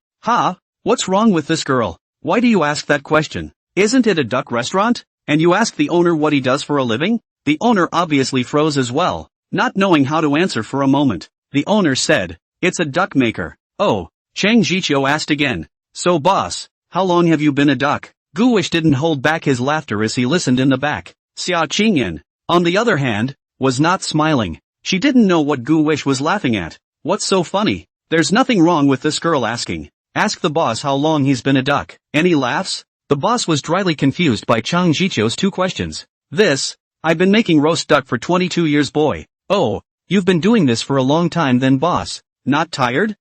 [SPEAKER 1] What's wrong with this girl? Why do you ask that question? Isn't it a duck restaurant? And you ask the owner what he does for a living? The owner obviously froze as well, not knowing how to answer for a moment. The owner said, it's a duck maker. Oh, Chang Zichio asked again. So boss, how long have you been a duck? Guwish didn't hold back his laughter as he listened in the back. Xia Qingyan, on the other hand, was not smiling. She didn't know what Guwish was laughing at. What's so funny? There's nothing wrong with this girl asking. Ask the boss how long he's been a duck. Any laughs? The boss was dryly confused by Chang Zichio's two questions. I've been making roast duck for 22 years boy. Oh, you've been doing this for a long time then boss. Not tired?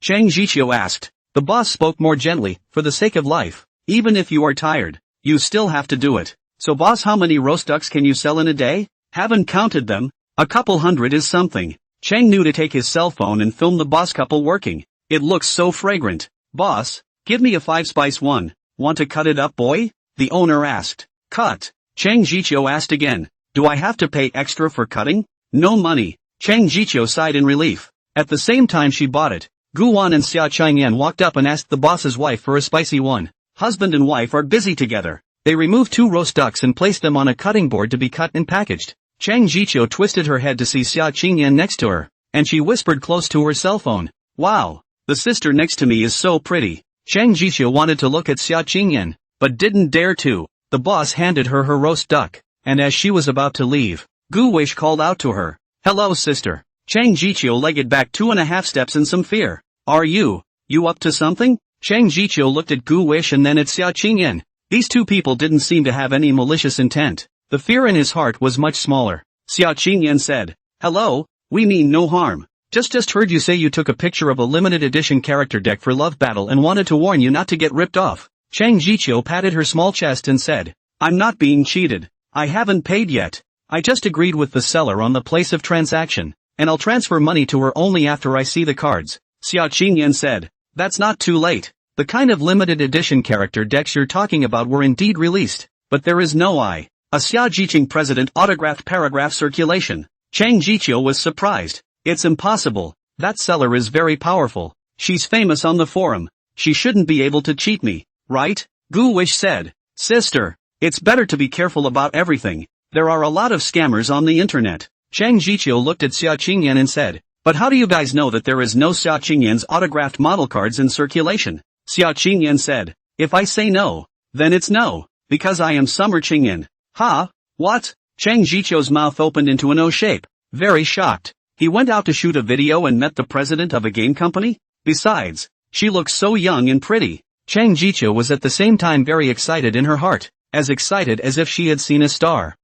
[SPEAKER 1] Chang Zichio asked. The boss spoke more gently, for the sake of life. Even if you are tired, you still have to do it. So boss, how many roast ducks can you sell in a day? Haven't counted them. A couple hundred is something. Chang knew to take his cell phone and film the boss couple working. It looks so fragrant. Boss, give me a 5-spice one. Want to cut it up, boy? The owner asked. Cut. Chang Jiqiu asked again. Do I have to pay extra for cutting? No money. Chang Jiqiu sighed in relief. At the same time she bought it, Gu Wan and Xia Changyan walked up and asked the boss's wife for a spicy one. Husband and wife are busy together. They removed 2 roast ducks and placed them on a cutting board to be cut and packaged. Chang Jiqiu twisted her head to see Xia Qingyan next to her, and she whispered close to her cell phone. Wow, the sister next to me is so pretty. Chang Jiqiu wanted to look at Xia Qingyan, but didn't dare to. The boss handed her her roast duck, and as she was about to leave, Gu Weish called out to her. Hello sister. Chang Jiqiu legged back 2.5 steps in some fear. Are you up to something? Chang Jiqiu looked at Gu Weish and then at Xia Qingyan. These two people didn't seem to have any malicious intent. The fear in his heart was much smaller. Xia Qingyan said, Hello, we mean no harm. Just heard you say you took a picture of a limited edition character deck for Love Battle and wanted to warn you not to get ripped off. Chang Jiqiu patted her small chest and said, I'm not being cheated. I haven't paid yet. I just agreed with the seller on the place of transaction, and I'll transfer money to her only after I see the cards. Xia Qingyan said, That's not too late. The kind of limited edition character decks you're talking about were indeed released, but there is no a Xia Jiqing president autographed paragraph circulation. Chang Jiqiu was surprised. It's impossible. That seller is very powerful. She's famous on the forum. She shouldn't be able to cheat me, right? Gu Weish said. Sister, it's better to be careful about everything. There are a lot of scammers on the internet. Chang Jiqiu looked at Xia Qingyan and said, But how do you guys know that there is no Xia Qingyan's autographed model cards in circulation? Xia Qingyan said, If I say no, then it's no, because I am Summer Qingyan. Ha? What? Chang Jiqiu's mouth opened into an O shape, very shocked. He went out to shoot a video and met the president of a game company? Besides, she looks so young and pretty. Chang Jiqiu was at the same time very excited in her heart, as excited as if she had seen a star.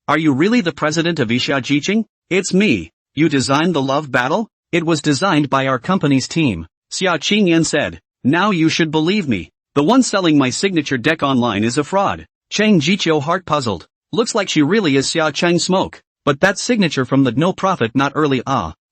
[SPEAKER 1] Are you really the president of Xia Jiqing? It's me. You designed the Love Battle? It was designed by our company's team. Xia Qingyan said, Now you should believe me. The one selling my signature deck online is a fraud. Chang Jiqiu heart puzzled. Looks like she really is Xia Chang Smoke. But that signature from the no profit not early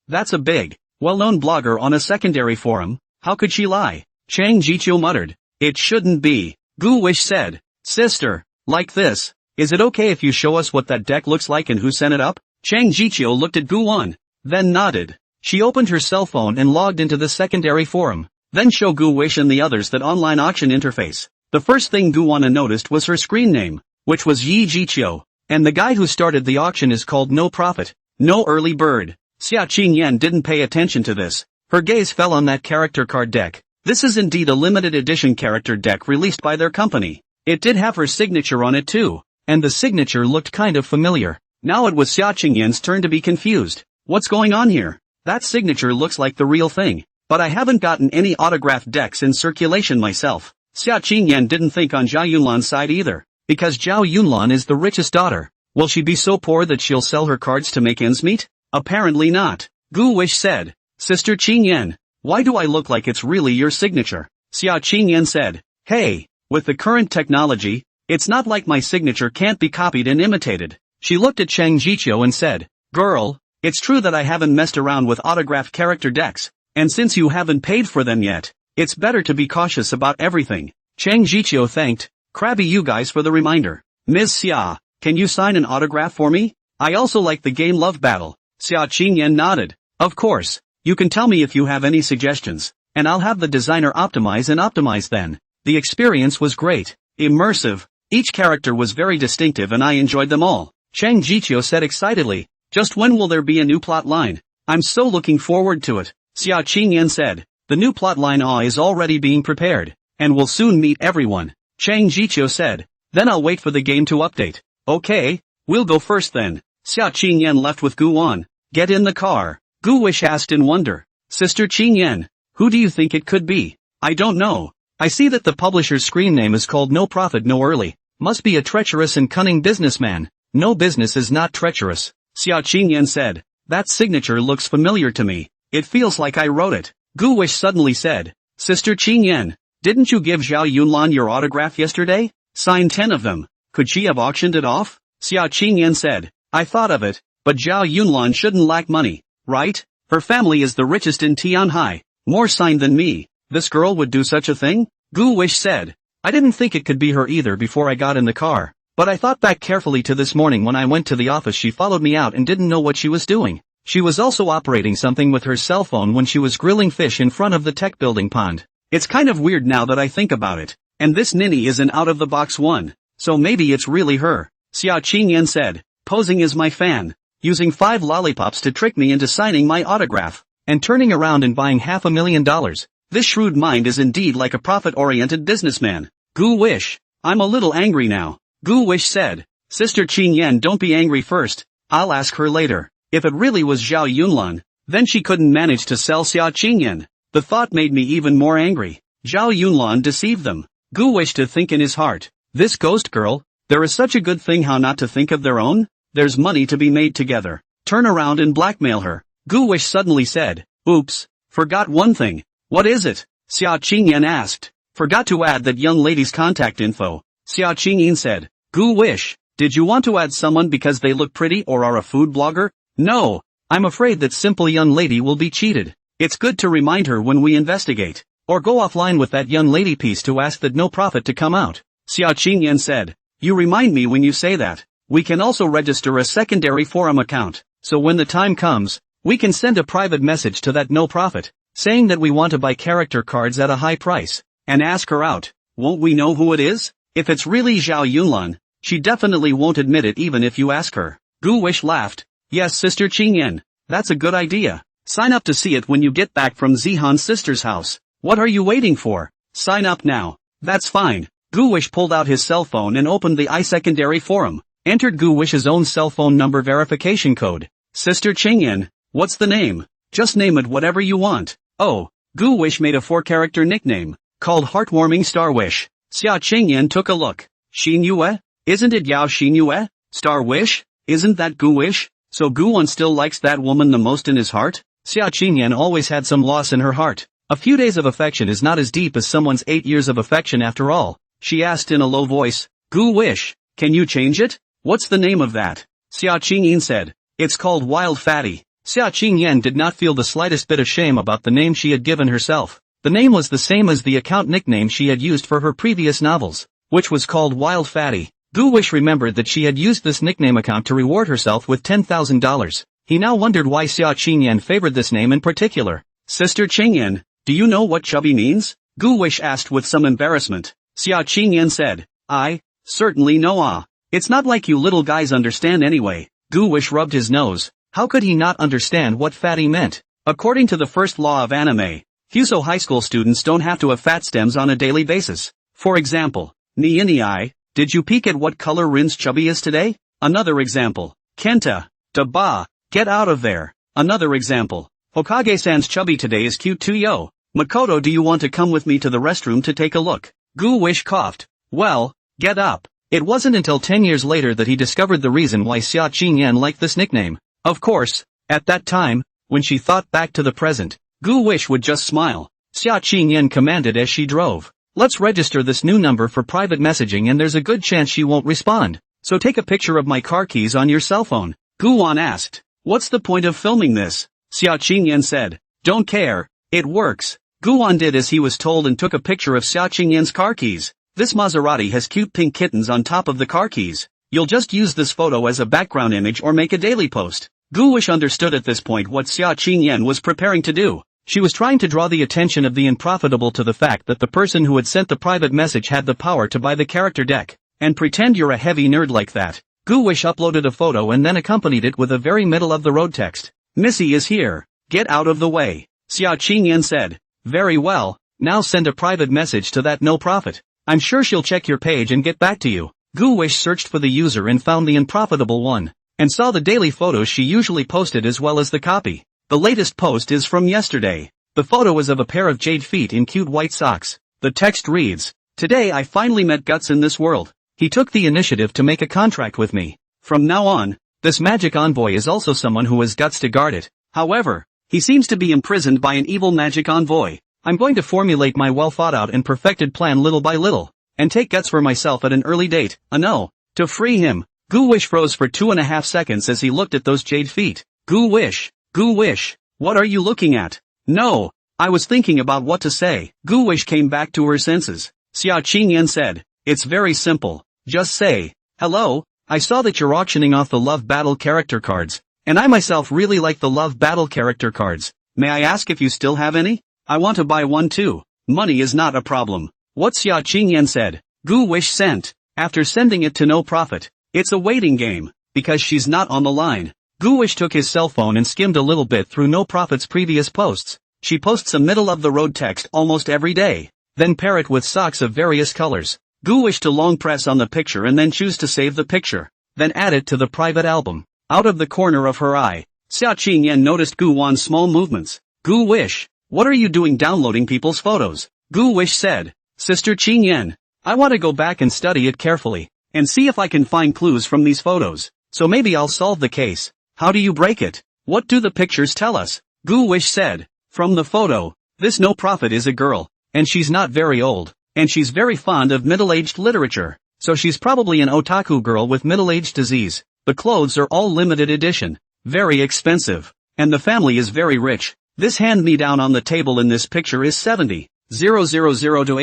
[SPEAKER 1] that's a big, well-known blogger on a secondary forum. How could she lie? Chang Jiqiu muttered. It shouldn't be. Gu Weish said. Sister, like this. Is it okay if you show us what that deck looks like and who sent it up? Chang Jiqiu looked at Gu Wan, then nodded. She opened her cell phone and logged into the secondary forum. Then show Gu Weish and the others that online auction interface. The first thing Gu Wan noticed was her screen name, which was Yi Jiqiu. And the guy who started the auction is called No Profit, No Early Bird. Xia Qingyan didn't pay attention to this. Her gaze fell on that character card deck. This is indeed a limited edition character deck released by their company. It did have her signature on it too, and the signature looked kind of familiar. Now it was Xia Qingyan's turn to be confused. What's going on here? That signature looks like the real thing, but I haven't gotten any autographed decks in circulation myself. Xia Qingyan didn't think on Zhao Yunlan's side either. Because Zhao Yunlan is the richest daughter. Will she be so poor that she'll sell her cards to make ends meet? Apparently not. Gu Weish said. Sister Qingyan, why do I look like it's really your signature? Xia Qingyan said. Hey, with the current technology, it's not like my signature can't be copied and imitated. She looked at Chang Jiqiu and said, Girl, it's true that I haven't messed around with autographed character decks, and since you haven't paid for them yet, it's better to be cautious about everything. Chang Jiqiu thanked Krabby you guys for the reminder. Ms. Xia, can you sign an autograph for me? I also like the game Love Battle. Xia Qingyan nodded. Of course, you can tell me if you have any suggestions, and I'll have the designer optimize then. The experience was great, immersive, each character was very distinctive and I enjoyed them all. Chang Jiqiu said excitedly, Just when will there be a new plot line? I'm so looking forward to it. Xia Qingyan said, The new plot line is already being prepared, and will soon meet everyone. Chang Jiqiu said, Then I'll wait for the game to update. Okay, we'll go first then. Xia Qingyan left with Gu Wan. Get in the car. Gu Weish asked in wonder. Sister Qingyan, who do you think it could be? I don't know. I see that the publisher's screen name is called No Profit No Early. Must be a treacherous and cunning businessman. No business is not treacherous. Xia Qingyan said. That signature looks familiar to me. It feels like I wrote it. Gu Weish suddenly said. Sister Qingyan, didn't you give Zhao Yunlan your autograph yesterday? Sign 10 of them. Could she have auctioned it off? Xia Qingyan said. I thought of it, but Zhao Yunlan shouldn't lack money, right? Her family is the richest in Tianhai, more signed than me. This girl would do such a thing? Gu Wish said. I didn't think it could be her either before I got in the car, but I thought back carefully to this morning when I went to the office. She followed me out and didn't know what she was doing. She was also operating something with her cell phone when she was grilling fish in front of the tech building pond. It's kind of weird now that I think about it. And this ninny is an out-of-the-box one. So maybe it's really her. Xia Qingyan said, posing as my fan, using 5 lollipops to trick me into signing my autograph, and turning around and buying $500,000. This shrewd mind is indeed like a profit-oriented businessman. Gu Wish, I'm a little angry now. Gu Wish said, Sister Qingyan, don't be angry first, I'll ask her later. If it really was Zhao Yunlan, then she couldn't manage to sell Xia Qingyan. The thought made me even more angry. Zhao Yunlan deceived them. Gu wished to think in his heart, this ghost girl, there is such a good thing how not to think of their own? There's money to be made together. Turn around and blackmail her. Gu Wish suddenly said, oops, forgot one thing. What is it? Xia Qingyan asked. Forgot to add that young lady's contact info. Xia Qingyan said, Gu Wish, did you want to add someone because they look pretty or are a food blogger? No, I'm afraid that simple young lady will be cheated. It's good to remind her when we investigate. Or go offline with that young lady piece to ask that no profit to come out. Xia Qingyan said, you remind me when you say that. We can also register a secondary forum account, so when the time comes, we can send a private message to that no profit, saying that we want to buy character cards at a high price, and ask her out. Won't we know who it is? If it's really Zhao Yunlan, she definitely won't admit it even if you ask her. Gu Wish laughed. Yes, Sister Qingyan, that's a good idea. Sign up to see it when you get back from Zihan's sister's house. What are you waiting for? Sign up now. That's fine. Gu Wish pulled out his cell phone and opened the iSecondary forum, entered Gu Wish's own cell phone number verification code. Sister Qingyan, what's the name? Just name it whatever you want. Oh, Gu Wish made a 4-character nickname, called Heartwarming Star Wish. Xia Qingyan took a look. Xin Yue? Isn't it Yao Xin Yue? Star Wish? Isn't that Gu Wish? So Guan still likes that woman the most in his heart? Xia Qingyan always had some loss in her heart. A few days of affection is not as deep as someone's 8 years of affection after all. She asked in a low voice, Gu Wish, can you change it? What's the name of that? Xia Qingyan said, it's called Wild Fatty. Xia Qingyan did not feel the slightest bit of shame about the name she had given herself. The name was the same as the account nickname she had used for her previous novels, which was called Wild Fatty. Gu Wish remembered that she had used this nickname account to reward herself with $10,000. He now wondered why Xia Qingyan favored this name in particular. Sister Qingyan, do you know what chubby means? Gu Wish asked with some embarrassment. Xia Qingyan said, I certainly know. It's not like you little guys understand anyway. Gu Wish rubbed his nose. How could he not understand what fatty meant? According to the first law of anime, Fuso high school students don't have to have fat stems on a daily basis. For example, Ni, did you peek at what color Rin's chubby is today? Another example. Kenta, da get out of there. Another example. Hokage-san's chubby today is cute too yo. Makoto, do you want to come with me to the restroom to take a look? Gu Wish coughed. Well, get up. It wasn't until 10 years later that he discovered the reason why Xia Qingyan liked this nickname. Of course, at that time, when she thought back to the present, Gu Wish would just smile. Xia Qingyan commanded as she drove. Let's register this new number for private messaging and there's a good chance she won't respond. So take a picture of my car keys on your cell phone. Guan asked. What's the point of filming this? Xia Qingyan said. Don't care. It works. Guan did as he was told and took a picture of Xia Qingyan's car keys. This Maserati has cute pink kittens on top of the car keys. You'll just use this photo as a background image or make a daily post. Gu Wish understood at this point what Xia Qingyan was preparing to do. She was trying to draw the attention of the unprofitable to the fact that the person who had sent the private message had the power to buy the character deck, and pretend you're a heavy nerd like that. Gu Wish uploaded a photo and then accompanied it with a very middle-of-the-road text. Missy is here. Get out of the way. Xia Qingyan said. Very well, now send a private message to that no profit. I'm sure she'll check your page and get back to you. Gu Wish searched for the user and found the unprofitable one, and saw the daily photos she usually posted as well as the copy. The latest post is from yesterday. The photo is of a pair of jade feet in cute white socks. The text reads, Today I finally met Guts in this world. He took the initiative to make a contract with me. From now on, this magic envoy is also someone who has guts to guard it. However, he seems to be imprisoned by an evil magic envoy. I'm going to formulate my well thought out and perfected plan little by little, and take Guts for myself at an early date. No, To free him, Gu Wish froze for 2.5 seconds as he looked at those jade feet. Gu Wish, what are you looking at? No, I was thinking about what to say. Gu Wish came back to her senses. Xia Qingyan said, it's very simple. Just say, hello, I saw that you're auctioning off the Love Battle character cards, and I myself really like the Love Battle character cards. May I ask if you still have any? I want to buy one too. Money is not a problem. What Xia Qingyan said. Gu Wish sent. After sending it to No Profit. It's a waiting game, because she's not on the line. Gu Wish took his cell phone and skimmed a little bit through No Profit's previous posts. She posts a middle-of-the-road text almost every day. Then pair it with socks of various colors. Gu Wish to long press on the picture and then choose to save the picture. Then add it to the private album. Out of the corner of her eye, Xia Qingyan noticed Gu Wan's small movements. Gu Wish, what are you doing downloading people's photos? Gu Wish said, Sister Qingyan, I want to go back and study it carefully, and see if I can find clues from these photos, so maybe I'll solve the case. How do you break it? What do the pictures tell us? Gu Wish said, from the photo, this No Profit is a girl, and she's not very old, and she's very fond of middle-aged literature, so she's probably an otaku girl with middle-aged disease. The clothes are all limited edition, very expensive, and the family is very rich. This hand-me-down on the table in this picture is $70,000 to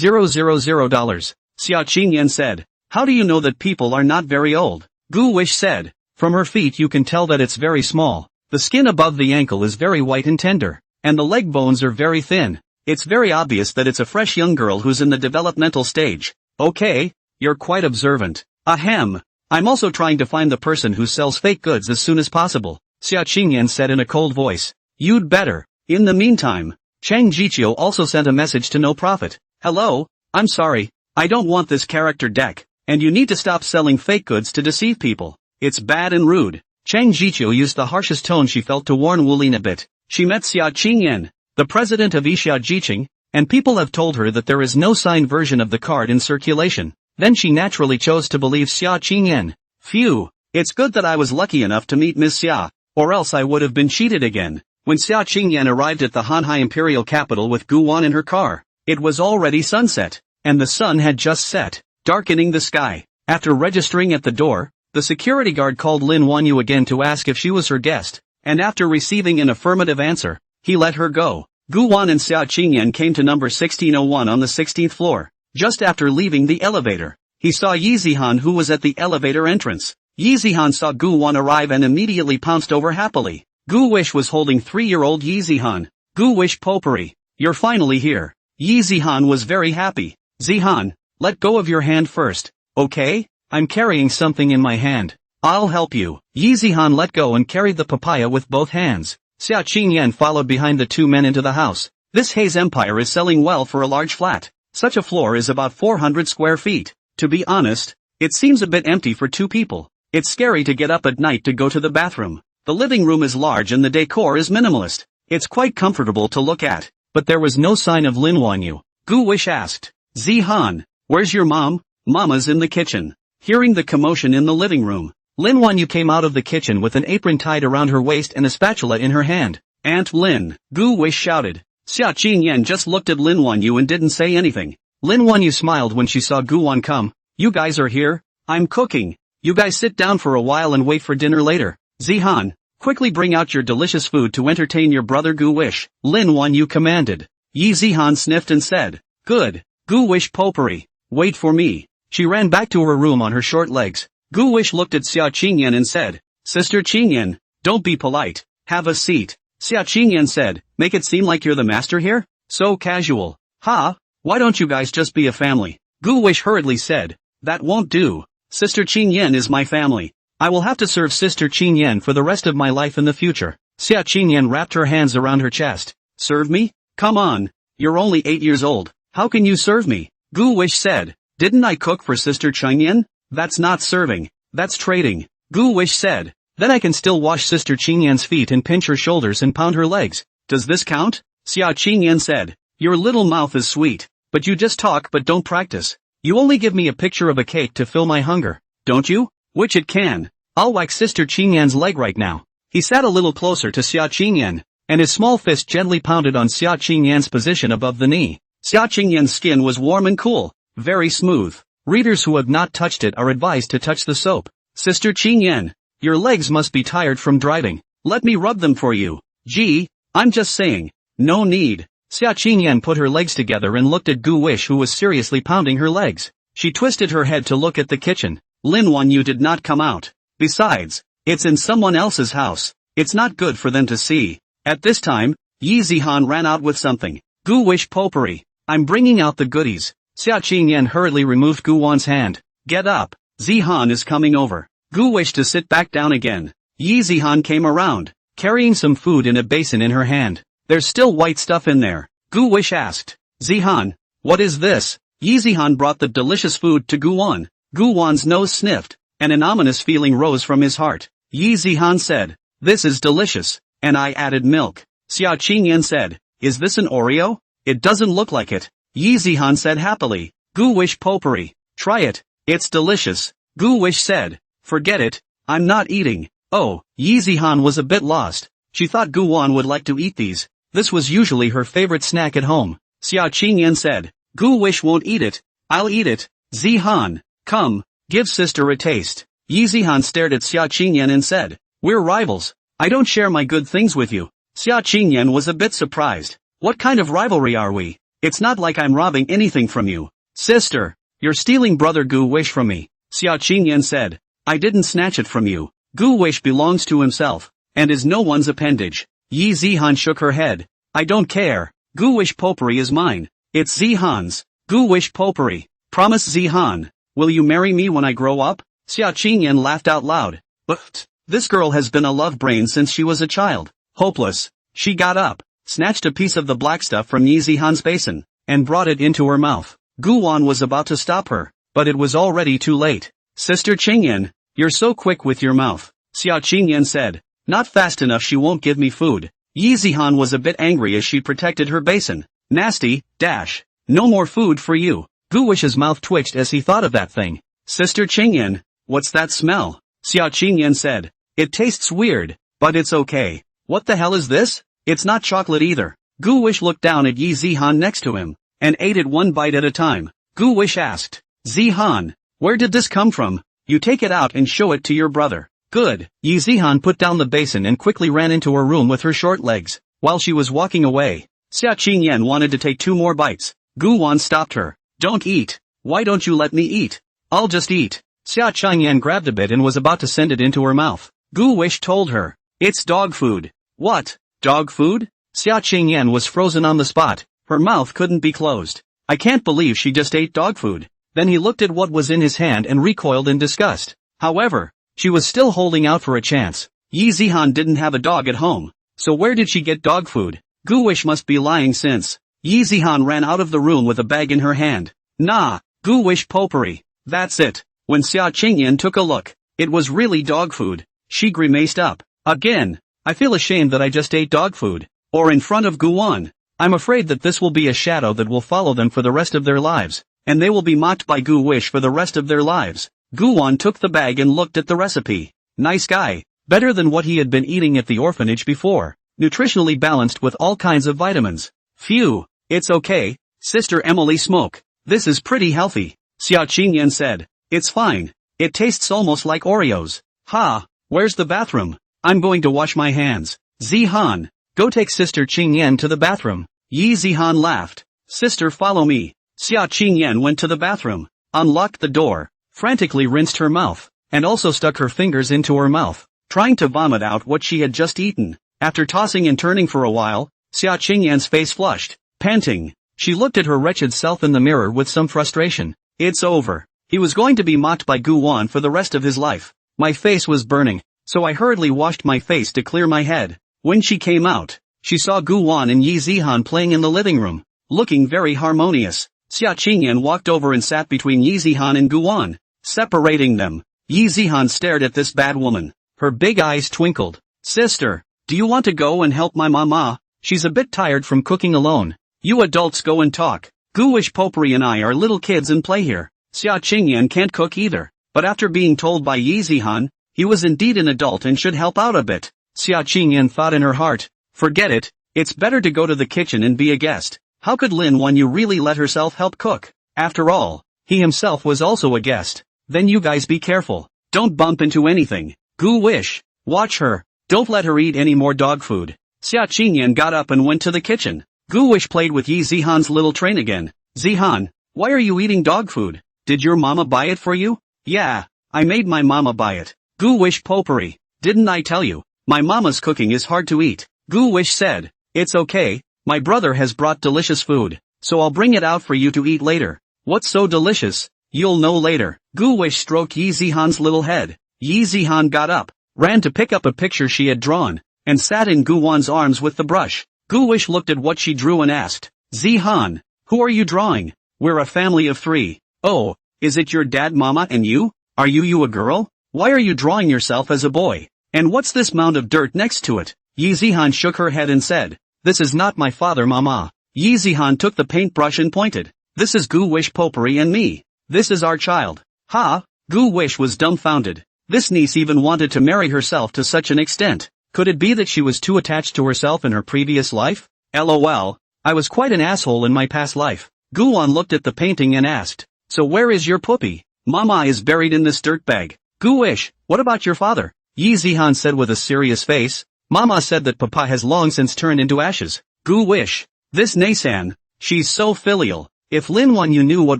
[SPEAKER 1] $80,000. Xia Qingyan said, how do you know that people are not very old? Gu Wish said, from her feet you can tell that it's very small. The skin above the ankle is very white and tender, and the leg bones are very thin. It's very obvious that it's a fresh young girl who's in the developmental stage. Okay, you're quite observant. Ahem. I'm also trying to find the person who sells fake goods as soon as possible, Xia Qingyan said in a cold voice. You'd better. In the meantime, Chang Jiqiu also sent a message to No Profit. Hello, I'm sorry, I don't want this character deck, and you need to stop selling fake goods to deceive people. It's bad and rude. Chang Jiqiu used the harshest tone she felt to warn Wulin a bit. She met Xia Qingyan, the president of Yixia Jiqing, and people have told her that there is no signed version of the card in circulation. Then she naturally chose to believe Xia Qingyan. Phew, it's good that I was lucky enough to meet Ms. Xia, or else I would have been cheated again. When Xia Qingyan arrived at the Hanhai imperial capital with Gu Wan in her car, it was already sunset, and the sun had just set, darkening the sky. After registering at the door, the security guard called Lin Wanyu again to ask if she was her guest, and after receiving an affirmative answer, he let her go. Gu Wan and Xia Qingyan came to number 1601 on the 16th floor. Just after leaving the elevator, he saw Yi Zihan who was at the elevator entrance. Yi Zihan saw Gu Wan arrive and immediately pounced over happily. Gu Wish was holding 3-year-old Yi Zihan. Gu Wish Potpourri, you're finally here. Yi Zihan was very happy. Zihan, let go of your hand first, okay? I'm carrying something in my hand. I'll help you. Yi Zihan let go and carried the papaya with both hands. Xia Qingyan followed behind the two men into the house. This Haze Empire is selling well for a large flat. Such a floor is about 400 square feet. To be honest, it seems a bit empty for two people. It's scary to get up at night to go to the bathroom. The living room is large and the decor is minimalist. It's quite comfortable to look at. But there was no sign of Lin Wanyu. Gu Wish asked, Zihan, where's your mom? Mama's in the kitchen. Hearing the commotion in the living room, Lin Wanyu came out of the kitchen with an apron tied around her waist and a spatula in her hand. Aunt Lin, Gu Wish shouted. Xia Qingyan just looked at Lin Wanyu and didn't say anything. Lin Wanyu smiled when she saw Gu Wan come. You guys are here? I'm cooking. You guys sit down for a while and wait for dinner later. Zihan, quickly bring out your delicious food to entertain your brother Gu Wish, Lin Wanyu commanded. Yi Zihan sniffed and said, good. Gu Wish Potpourri, wait for me. She ran back to her room on her short legs. Gu Wish looked at Xia Qingyan and said, Sister Qingyan, don't be polite, have a seat. Xia Qingyan said, make it seem like you're the master here? So casual. Ha, why don't you guys just be a family? Gu Wish hurriedly said, that won't do. Sister Qingyan is my family. I will have to serve Sister Qingyan for the rest of my life in the future. Xia Qingyan wrapped her hands around her chest. Serve me? Come on. You're only 8 years old. How can you serve me? Gu Wish said, didn't I cook for Sister Qingyan? That's not serving. That's trading. Gu Wish said, then I can still wash Sister Qingyan's feet and pinch her shoulders and pound her legs. Does this count? Xia Qingyan said, your little mouth is sweet, but you just talk but don't practice. You only give me a picture of a cake to fill my hunger, don't you? Which it can. I'll whack Sister Qingyan's leg right now. He sat a little closer to Xia Qingyan, and his small fist gently pounded on Xia Qingyan's position above the knee. Xia Qingyan's skin was warm and cool, very smooth. Readers who have not touched it are advised to touch the soap. Sister Qingyan, your legs must be tired from driving. Let me rub them for you. Gee, I'm just saying. No need. Xia Qingyan put her legs together and looked at Gu Wish, who was seriously pounding her legs. She twisted her head to look at the kitchen. Lin Wan Yu did not come out. Besides, it's in someone else's house. It's not good for them to see. At this time, Yi Zihan ran out with something. Gu Wish potpourri. I'm bringing out the goodies. Xia Qingyan hurriedly removed Gu Wan's hand. Get up. Zihan is coming over. Gu wished to sit back down again. Yi Zihan came around, carrying some food in a basin in her hand. There's still white stuff in there. Gu Wish asked. Zihan, what is this? Yi Zihan brought the delicious food to Gu Wan. Gu Wan's nose sniffed, and an ominous feeling rose from his heart. Yi Zihan said, this is delicious, and I added milk. Xia Qingyan said, is this an Oreo? It doesn't look like it. Yi Zihan said happily, Gu Wish potpourri. Try it, it's delicious. Gu Wish said, forget it, I'm not eating. Oh, Yi Zihan was a bit lost. She thought Gu Wan would like to eat these. This was usually her favorite snack at home. Xia Qingyan said, Gu Wish won't eat it. I'll eat it. Zihan, come, give sister a taste. Yi Zihan stared at Xia Qingyan and said, we're rivals. I don't share my good things with you. Xia Qingyan was a bit surprised. What kind of rivalry are we? It's not like I'm robbing anything from you. Sister, you're stealing brother Gu Wish from me. Xia Qingyan said, I didn't snatch it from you. Gu Wish belongs to himself, and is no one's appendage. Yi Zihan shook her head. I don't care. Gu Wish potpourri is mine. It's Zihan's. Gu Wish potpourri. Promise Zihan. Will you marry me when I grow up? Xia Qingyan laughed out loud. But, this girl has been a love brain since she was a child. Hopeless. She got up, snatched a piece of the black stuff from Yi Zihan's basin, and brought it into her mouth. Gu Wan was about to stop her, but it was already too late. Sister Qingyan, you're so quick with your mouth. Xia Qingyan said, not fast enough, she won't give me food. Yi Zihan was a bit angry as she protected her basin. Nasty, dash. No more food for you. Gu Wish's mouth twitched as he thought of that thing. Sister Qingyan, what's that smell? Xia Qingyan said, it tastes weird, but it's okay. What the hell is this? It's not chocolate either. Gu Wish looked down at Yi Zihan next to him, and ate it one bite at a time. Gu Wish asked, Zihan, where did this come from? You take it out and show it to your brother. Good. Yi Zihan put down the basin and quickly ran into her room with her short legs. While she was walking away, Xia Qingyan wanted to take 2 more bites. Gu Wan stopped her. Don't eat. Why don't you let me eat? I'll just eat. Xia Qingyan grabbed a bit and was about to send it into her mouth. Gu Wish told her, it's dog food. What? Dog food? Xia Qingyan was frozen on the spot. Her mouth couldn't be closed. I can't believe she just ate dog food. Then he looked at what was in his hand and recoiled in disgust. However, she was still holding out for a chance. Yi Zihan didn't have a dog at home. So where did she get dog food? Gu Wish must be lying since. Yi Zihan ran out of the room with a bag in her hand. Nah, Gu Wish potpourri. That's it. When Xia Qingyan took a look, it was really dog food. She grimaced up. Again, I feel ashamed that I just ate dog food. Or in front of Gu Wan. I'm afraid that this will be a shadow that will follow them for the rest of their lives. And they will be mocked by Gu Wish for the rest of their lives. Gu Wan took the bag and looked at the recipe. Nice guy. Better than what he had been eating at the orphanage before. Nutritionally balanced with all kinds of vitamins. Phew. It's okay, Sister Emily Smoke. This is pretty healthy. Xia Qingyan said. It's fine. It tastes almost like Oreos. Ha, where's the bathroom? I'm going to wash my hands. Zihan, go take Sister Qingyan to the bathroom. Yi Zihan laughed. Sister, follow me. Xia Qingyan went to the bathroom, unlocked the door, frantically rinsed her mouth, and also stuck her fingers into her mouth, trying to vomit out what she had just eaten. After tossing and turning for a while, Xia Qingyan's face flushed. Panting, she looked at her wretched self in the mirror with some frustration. It's over. He was going to be mocked by Gu Wan for the rest of his life. My face was burning, so I hurriedly washed my face to clear my head. When she came out, she saw Gu Wan and Yi Zihan playing in the living room, looking very harmonious. Xia Qingyan walked over and sat between Yi Zihan and Gu Wan, separating them. Yi Zihan stared at this bad woman. Her big eyes twinkled. Sister, do you want to go and help my mama? She's a bit tired from cooking alone. You adults go and talk. Gu Wish potpourri and I are little kids and play here. Xia Qingyan can't cook either, but after being told by Yi Zihan, he was indeed an adult and should help out a bit. Xia Qingyan thought in her heart, forget it, it's better to go to the kitchen and be a guest. How could Lin Wan Yu really let herself help cook? After all, He himself was also a guest. Then you guys be careful. Don't bump into anything. Gu Wish. Watch her. Don't let her eat any more dog food. Xia Qingyan got up and went to the kitchen. Gu Wish played with Yi Zihan's little train again. Zihan, why are you eating dog food? Did your mama buy it for you? Yeah, I made my mama buy it. Gu Wish potpourri. Didn't I tell you? My mama's cooking is hard to eat. Gu Wish said. It's okay, my brother has brought delicious food, so I'll bring it out for you to eat later. What's so delicious? You'll know later. Gu Wish stroked Yi Zihan's little head. Yi Zihan got up, ran to pick up a picture she had drawn, and sat in Gu Wan's arms with the brush. Gu Wish looked at what she drew and asked, Zihan, who are you drawing? We're a family of 3. Oh, is it your dad, mama and you? Are you a girl? Why are you drawing yourself as a boy? And what's this mound of dirt next to it? Yi Zihan shook her head and said, this is not my father, mama. Yi Zihan took the paintbrush and pointed. This is Gu Wish potpourri and me. This is our child. Ha! Gu Wish was dumbfounded. This niece even wanted to marry herself to such an extent. Could it be that she was too attached to herself in her previous life? LOL. I was quite an asshole in my past life. Gu Wan looked at the painting and asked, so where is your puppy? Mama is buried in this dirt bag. Gu Wish, what about your father? Yi Zihan said with a serious face. Mama said that Papa has long since turned into ashes. Gu Wish. This Naysan. She's so filial. If Lin Wanyu knew what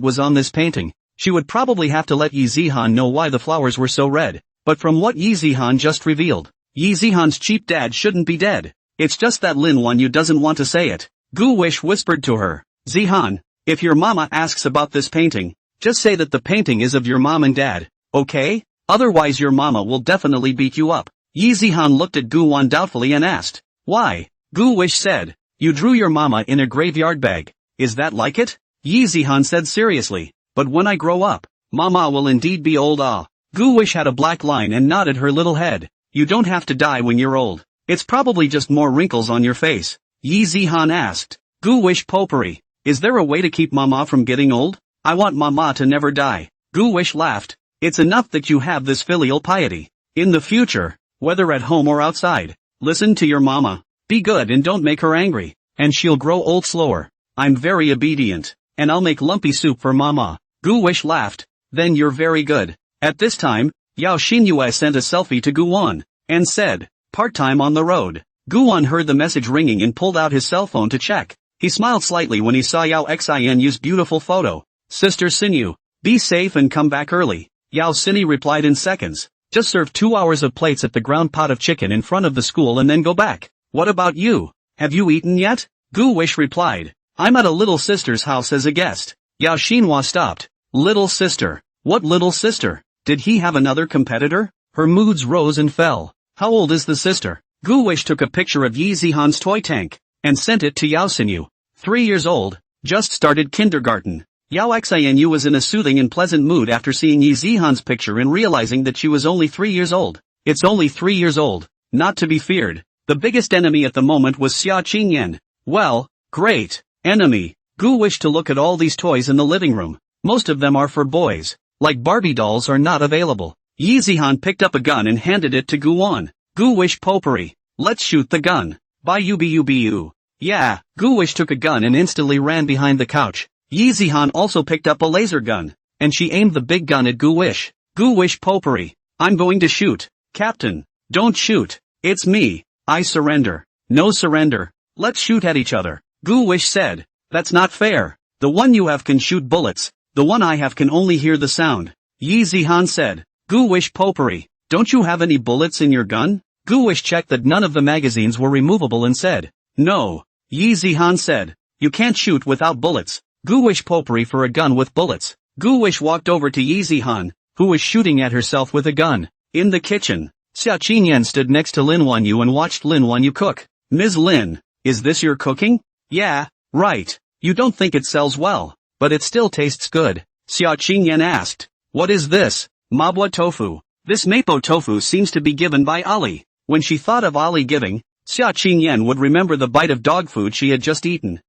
[SPEAKER 1] was on this painting, she would probably have to let Yi Zihan know why the flowers were so red. But from what Yi Zihan just revealed, Yi Zihan's cheap dad shouldn't be dead. It's just that Lin Wanyu doesn't want to say it. Gu Wish whispered to her. Zihan, if your mama asks about this painting, just say that the painting is of your mom and dad, okay? Otherwise your mama will definitely beat you up. Yi Zihan looked at Gu Wan doubtfully and asked, why? Gu Wish said, you drew your mama in a graveyard bag. Is that like it? Yi Zihan said seriously, but when I grow up, mama will indeed be old. Gu Wish had a black line and nodded her little head. You don't have to die when you're old. It's probably just more wrinkles on your face. Yi Zihan asked, Gu Wish potpourri, is there a way to keep mama from getting old? I want mama to never die. Gu Wish laughed. It's enough that you have this filial piety. In the future, whether at home or outside, listen to your mama. Be good and don't make her angry, and she'll grow old slower. I'm very obedient, and I'll make lumpy soup for mama. Gu Wish laughed. Then you're very good. At this time, Yao Xinyue sent a selfie to Gu Wan, and said, part-time on the road. Gu Wan heard the message ringing and pulled out his cell phone to check. He smiled slightly when he saw Yao Xinyu's beautiful photo. Sister Xinyu, be safe and come back early. Yao Xinyu replied in seconds. Just serve 2 hours of plates at the ground pot of chicken in front of the school and then go back. What about you? Have you eaten yet? Gu Wish replied. I'm at a little sister's house as a guest. Yao Xinhua stopped. Little sister. What little sister? Did he have another competitor? Her moods rose and fell. How old is the sister? Gu Wish took a picture of Yi Zihan's toy tank, and sent it to Yao Xinyu. 3 years old. Just started kindergarten. Yao Xianyu was in a soothing and pleasant mood after seeing Yi Zihan's picture and realizing that she was only 3 years old. It's only 3 years old. Not to be feared. The biggest enemy at the moment was Xia Qingyan. Well, great. Enemy. Gu wished to look at all these toys in the living room. Most of them are for boys. Like Barbie dolls are not available. Yi Zihan picked up a gun and handed it to Gu Wan. Gu Wish potpourri. Let's shoot the gun. By ubu. Yeah, Gu Wish took a gun and instantly ran behind the couch. Yi Zihan also picked up a laser gun, and she aimed the big gun at Gu Wish. Gu Wish potpourri. I'm going to shoot. Captain. Don't shoot. It's me. I surrender. No surrender. Let's shoot at each other. Gu Wish said. That's not fair. The one you have can shoot bullets. The one I have can only hear the sound. Yi Zihan said. Gu Wish potpourri. Don't you have any bullets in your gun? Gu Wish checked that none of the magazines were removable and said. No. Yi Zihan said. You can't shoot without bullets. Gu Wish potpourri for a gun with bullets. Gu Wish walked over to Yi Zihan, who was shooting at herself with a gun. In the kitchen, Xia Qingyan stood next to Lin Wanyu and watched Lin Wanyu cook. Ms. Lin, is this your cooking? Yeah, right. You don't think it sells well, but it still tastes good. Xia Qingyan asked. What is this? Manhwa tofu. This mapo tofu seems to be given by Ali. When she thought of Ali giving, Xia Qingyan would remember the bite of dog food she had just eaten.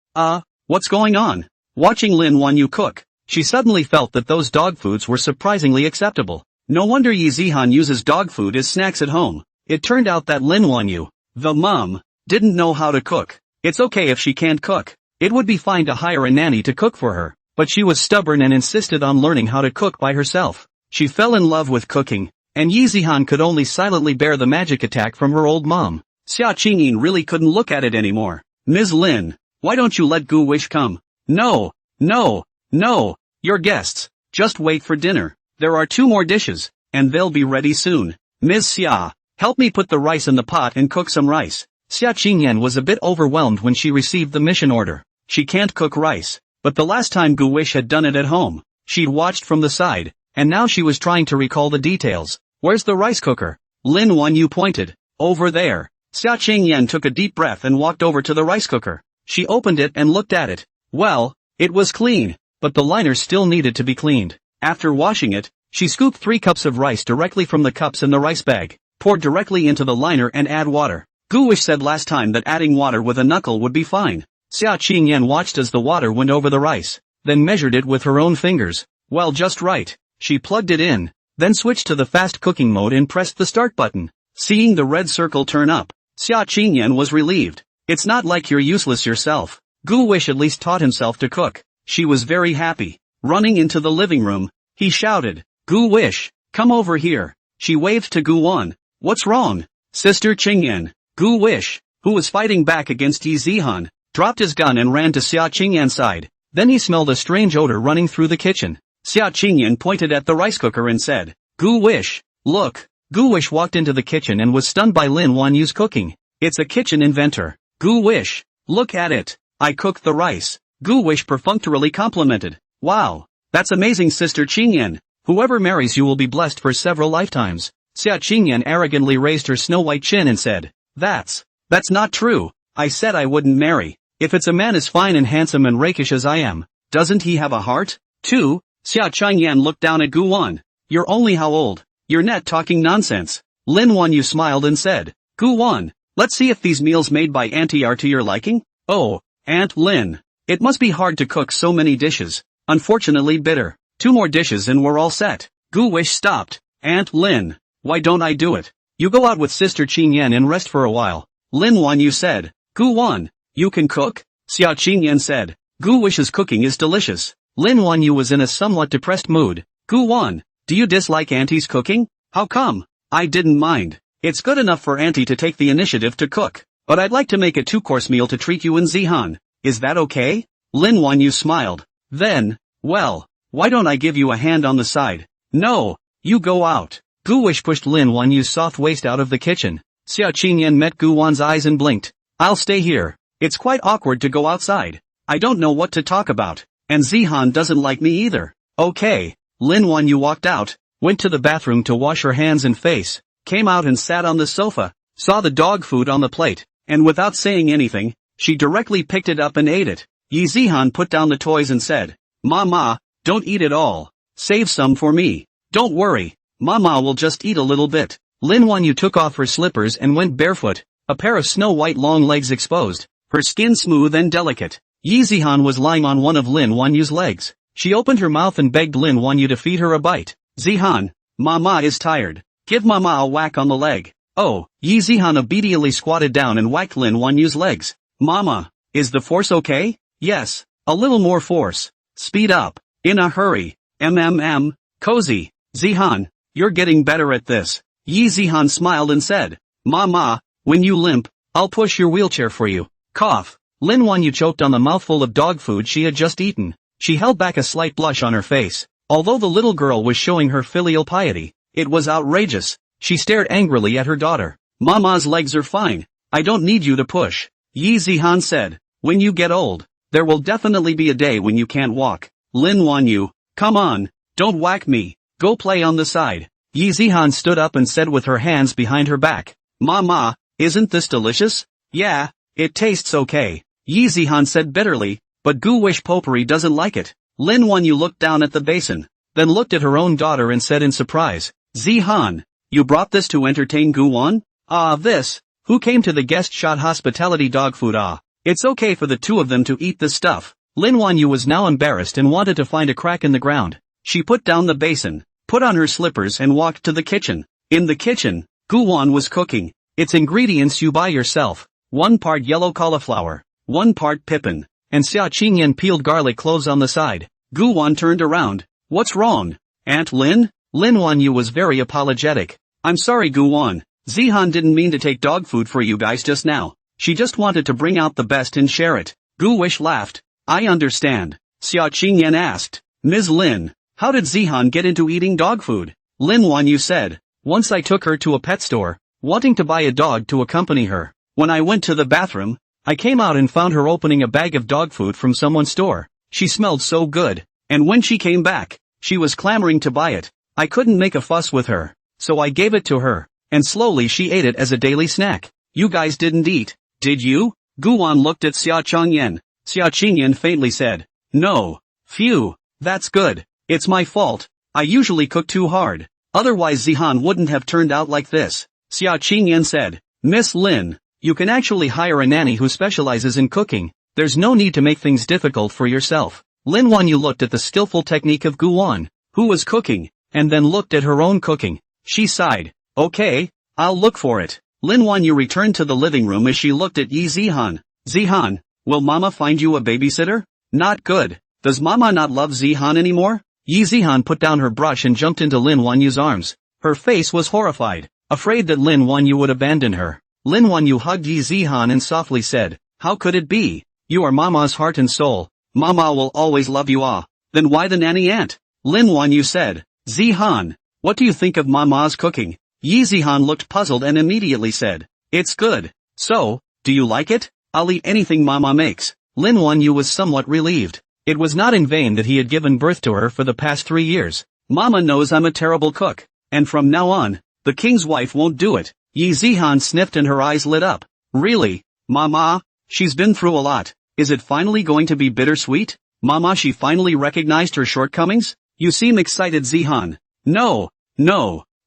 [SPEAKER 1] What's going on? Watching Lin Wanyu cook, she suddenly felt that those dog foods were surprisingly acceptable. No wonder Yi Zihan uses dog food as snacks at home. It turned out that Lin Wanyu, the mom, didn't know how to cook. It's okay if she can't cook. It would be fine to hire a nanny to cook for her. but she was stubborn and insisted on learning how to cook by herself. She fell in love with cooking, and Yi Zihan could only silently bear the magic attack from her old mom. Xia Qingyin really couldn't look at it anymore. Ms. Lin, why don't you let Gu Wish come? No, no, no, your guests. Just wait for dinner. There are 2 more dishes, and they'll be ready soon. Ms. Xia, help me put the rice in the pot and cook some rice. Xia Qingyan was a bit overwhelmed when she received the mission order. She can't cook rice, but the last time Gu Wish had done it at home, she'd watched from the side, and now she was trying to recall the details. Where's the rice cooker? Lin Wanyu pointed. Over there. Xia Qingyan took a deep breath and walked over to the rice cooker. She opened it and looked at it. Well, it was clean, but the liner still needed to be cleaned. After washing it, she scooped 3 cups of rice directly from the cups in the rice bag, poured directly into the liner and add water. Gu Wish said last time that adding water with a knuckle would be fine. Xia Qingyan watched as the water went over the rice, then measured it with her own fingers. Well, just right. She plugged it in, then switched to the fast cooking mode and pressed the start button. Seeing the red circle turn up, Xia Qingyan was relieved. It's not like you're useless yourself. Gu Wish at least taught himself to cook. She was very happy. Running into the living room, he shouted, Gu Wish, come over here. She waved to Gu Wan. What's wrong? Sister Qingyan. Gu Wish, who was fighting back against Yi Zihan, dropped his gun and ran to Xia Qingyan's side. Then he smelled a strange odor running through the kitchen. Xia Qingyan pointed at the rice cooker and said, Gu Wish, look. Gu Wish walked into the kitchen and was stunned by Lin Wanyu's cooking. It's a kitchen inventor. Gu Wish, look at it. I cooked the rice. Gu Wish perfunctorily complimented. Wow, that's amazing, Sister Qingyan. Whoever marries you will be blessed for several lifetimes. Xia Qingyan arrogantly raised her snow-white chin and said, That's not true. I said I wouldn't marry. If it's a man as fine and handsome and rakish as I am, doesn't he have a heart? Too? Xia Qingyan looked down at Gu Wan. You're only how old? You're not talking nonsense. Lin Wanyu smiled and said, Gu Wan, let's see if these meals made by Auntie are to your liking. Oh, Aunt Lin. It must be hard to cook so many dishes. Unfortunately bitter. 2 more dishes and we're all set. Gu Wish stopped. Aunt Lin, why don't I do it? You go out with Sister Qingyan and rest for a while. Lin Wanyu said. Gu Wan, you can cook? Xia Qingyan said. Gu Wish's cooking is delicious. Lin Wanyu was in a somewhat depressed mood. Gu Wan, do you dislike Auntie's cooking? How come? I didn't mind. It's good enough for Auntie to take the initiative to cook. But I'd like to make a 2-course meal to treat you and Zihan. Is that okay? Lin Wanyu smiled. Then, well, why don't I give you a hand on the side? No, you go out. Gu Wish pushed Lin Wanyu's soft waist out of the kitchen. Xia Qingyan met Gu Wan's eyes and blinked. I'll stay here. It's quite awkward to go outside. I don't know what to talk about. And Zihan doesn't like me either. Okay. Lin Wanyu walked out, went to the bathroom to wash her hands and face, came out and sat on the sofa, saw the dog food on the plate, and without saying anything, she directly picked it up and ate it. Yi Zihan put down the toys and said, Mama, don't eat it all. Save some for me. Don't worry. Mama will just eat a little bit. Lin Wanyu took off her slippers and went barefoot, a pair of snow-white long legs exposed, her skin smooth and delicate. Yi Zihan was lying on one of Lin Wanyu's legs. She opened her mouth and begged Lin Wanyu to feed her a bite. Zihan, Mama is tired. Give Mama a whack on the leg. Oh, Yi Zihan obediently squatted down and whacked Lin Wanyu's legs. Mama, is the force okay? Yes, a little more force. Speed up. In a hurry. Cozy. Zihan, you're getting better at this. Yi Zihan smiled and said, Mama, when you limp, I'll push your wheelchair for you. Cough. Lin Wanyu choked on the mouthful of dog food she had just eaten. She held back a slight blush on her face. Although the little girl was showing her filial piety, it was outrageous. She stared angrily at her daughter. Mama's legs are fine. I don't need you to push. Yi Zihan said, when you get old, there will definitely be a day when you can't walk. Lin Wanyu, come on, don't whack me. Go play on the side. Yi Zihan stood up and said with her hands behind her back, Mama, isn't this delicious? Yeah, it tastes okay. Yi Zihan said bitterly, but Gu Wish Potpourri doesn't like it. Lin Wanyu looked down at the basin, then looked at her own daughter and said in surprise, Zihan, you brought this to entertain Gu Wan? Ah, this. Who came to the guest shot hospitality dog food? Ah, it's okay for the 2 of them to eat this stuff. Lin Wanyu was now embarrassed and wanted to find a crack in the ground. She put down the basin, put on her slippers and walked to the kitchen. In the kitchen, Gu Wan was cooking. Its ingredients you buy yourself. 1 part yellow cauliflower, 1 part pippin, and Xia Qingyan peeled garlic cloves on the side. Gu Wan turned around. What's wrong? Aunt Lin? Lin Wanyu was very apologetic. I'm sorry Gu Wan. Zihan didn't mean to take dog food for you guys just now. She just wanted to bring out the best and share it. Gu Wish laughed. I understand. Xia Qingyan asked. Ms. Lin, how did Zihan get into eating dog food? Lin Wanyu said. Once I took her to a pet store, wanting to buy a dog to accompany her. When I went to the bathroom, I came out and found her opening a bag of dog food from someone's store. She smelled so good, and when she came back, she was clamoring to buy it. I couldn't make a fuss with her, so I gave it to her, and slowly she ate it as a daily snack. You guys didn't eat, did you? Gu Wan looked at Xia Qingyan. Xia Qingyan faintly said, no. Phew, that's good. It's my fault. I usually cook too hard. Otherwise Zihan wouldn't have turned out like this. Xia Qingyan said, Miss Lin, you can actually hire a nanny who specializes in cooking. There's no need to make things difficult for yourself. Lin Wanyu looked at the skillful technique of Gu Wan, who was cooking, and then looked at her own cooking. She sighed. Okay, I'll look for it. Lin Wanyu returned to the living room as she looked at Yi Zihan. Zihan, will Mama find you a babysitter? Not good. Does Mama not love Zihan anymore? Yi Zihan put down her brush and jumped into Lin Wanyu's arms. Her face was horrified, afraid that Lin Wanyu would abandon her. Lin Wanyu hugged Yi Zihan and softly said, how could it be? You are Mama's heart and soul. Mama will always love you Then why the nanny aunt? Lin Wanyu said. Zihan, what do you think of Mama's cooking? Yi Zihan looked puzzled and immediately said, it's good. So, do you like it? I'll eat anything Mama makes. Lin Wanyu was somewhat relieved. It was not in vain that he had given birth to her for the past 3 years. Mama knows I'm a terrible cook, and from now on, the king's wife won't do it. Yi Zihan sniffed and her eyes lit up. Really? Mama? She's been through a lot. Is it finally going to be bittersweet? Mama, she finally recognized her shortcomings? You seem excited Zihan. No.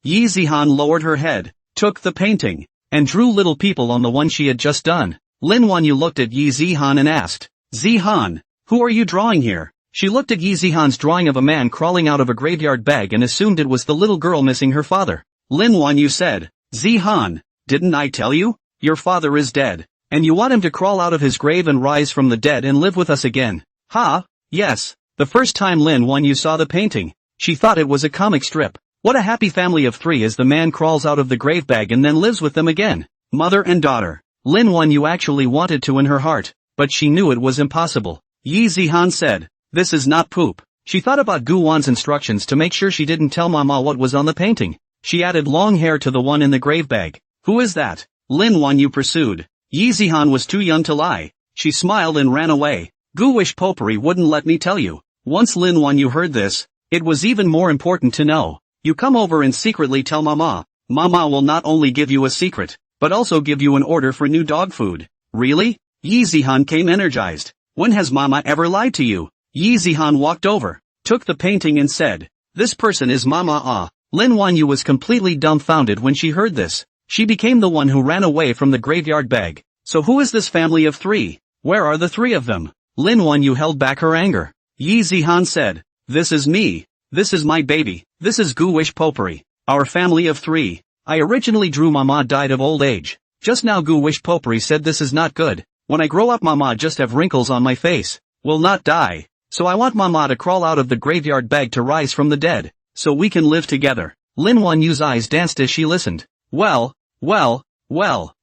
[SPEAKER 1] Yi Zihan lowered her head, took the painting, and drew little people on the one she had just done. Lin Wanyu looked at Yi Zihan and asked, Zihan, who are you drawing here? She looked at Yi Zihan's drawing of a man crawling out of a graveyard bag and assumed it was the little girl missing her father. Lin Wanyu said, Zihan, didn't I tell you? Your father is dead, and you want him to crawl out of his grave and rise from the dead and live with us again. Ha, yes. The first time Lin Wanyu saw the painting, she thought it was a comic strip. What a happy family of 3 as the man crawls out of the grave bag and then lives with them again. Mother and daughter. Lin Wanyu actually wanted to in her heart, but she knew it was impossible. Yi Zihan said, this is not poop. She thought about Gu Wan's instructions to make sure she didn't tell Mama what was on the painting. She added long hair to the one in the grave bag. Who is that? Lin Wanyu pursued. Yi Zihan was too young to lie. She smiled and ran away. Gu Wish Potpourri wouldn't let me tell you. Once Lin Wanyu heard this, it was even more important to know. You come over and secretly tell Mama. Mama will not only give you a secret, but also give you an order for new dog food. Really? Yi Zihan came energized. When has Mama ever lied to you? Yi Zihan walked over, took the painting and said, this person is Mama Lin Wanyu was completely dumbfounded when she heard this. She became the one who ran away from the graveyard bag. So who is this family of 3? Where are the 3 of them? Lin Wanyu held back her anger. Yi Zihan said, this is me. This is my baby. This is Gu Wish Potpourri. Our family of 3. I originally drew Mama died of old age. Just now Gu Wish Potpourri said this is not good. When I grow up Mama just have wrinkles on my face. Will not die. So I want Mama to crawl out of the graveyard bag to rise from the dead. So we can live together. Lin Wanyu's eyes danced as she listened. Well,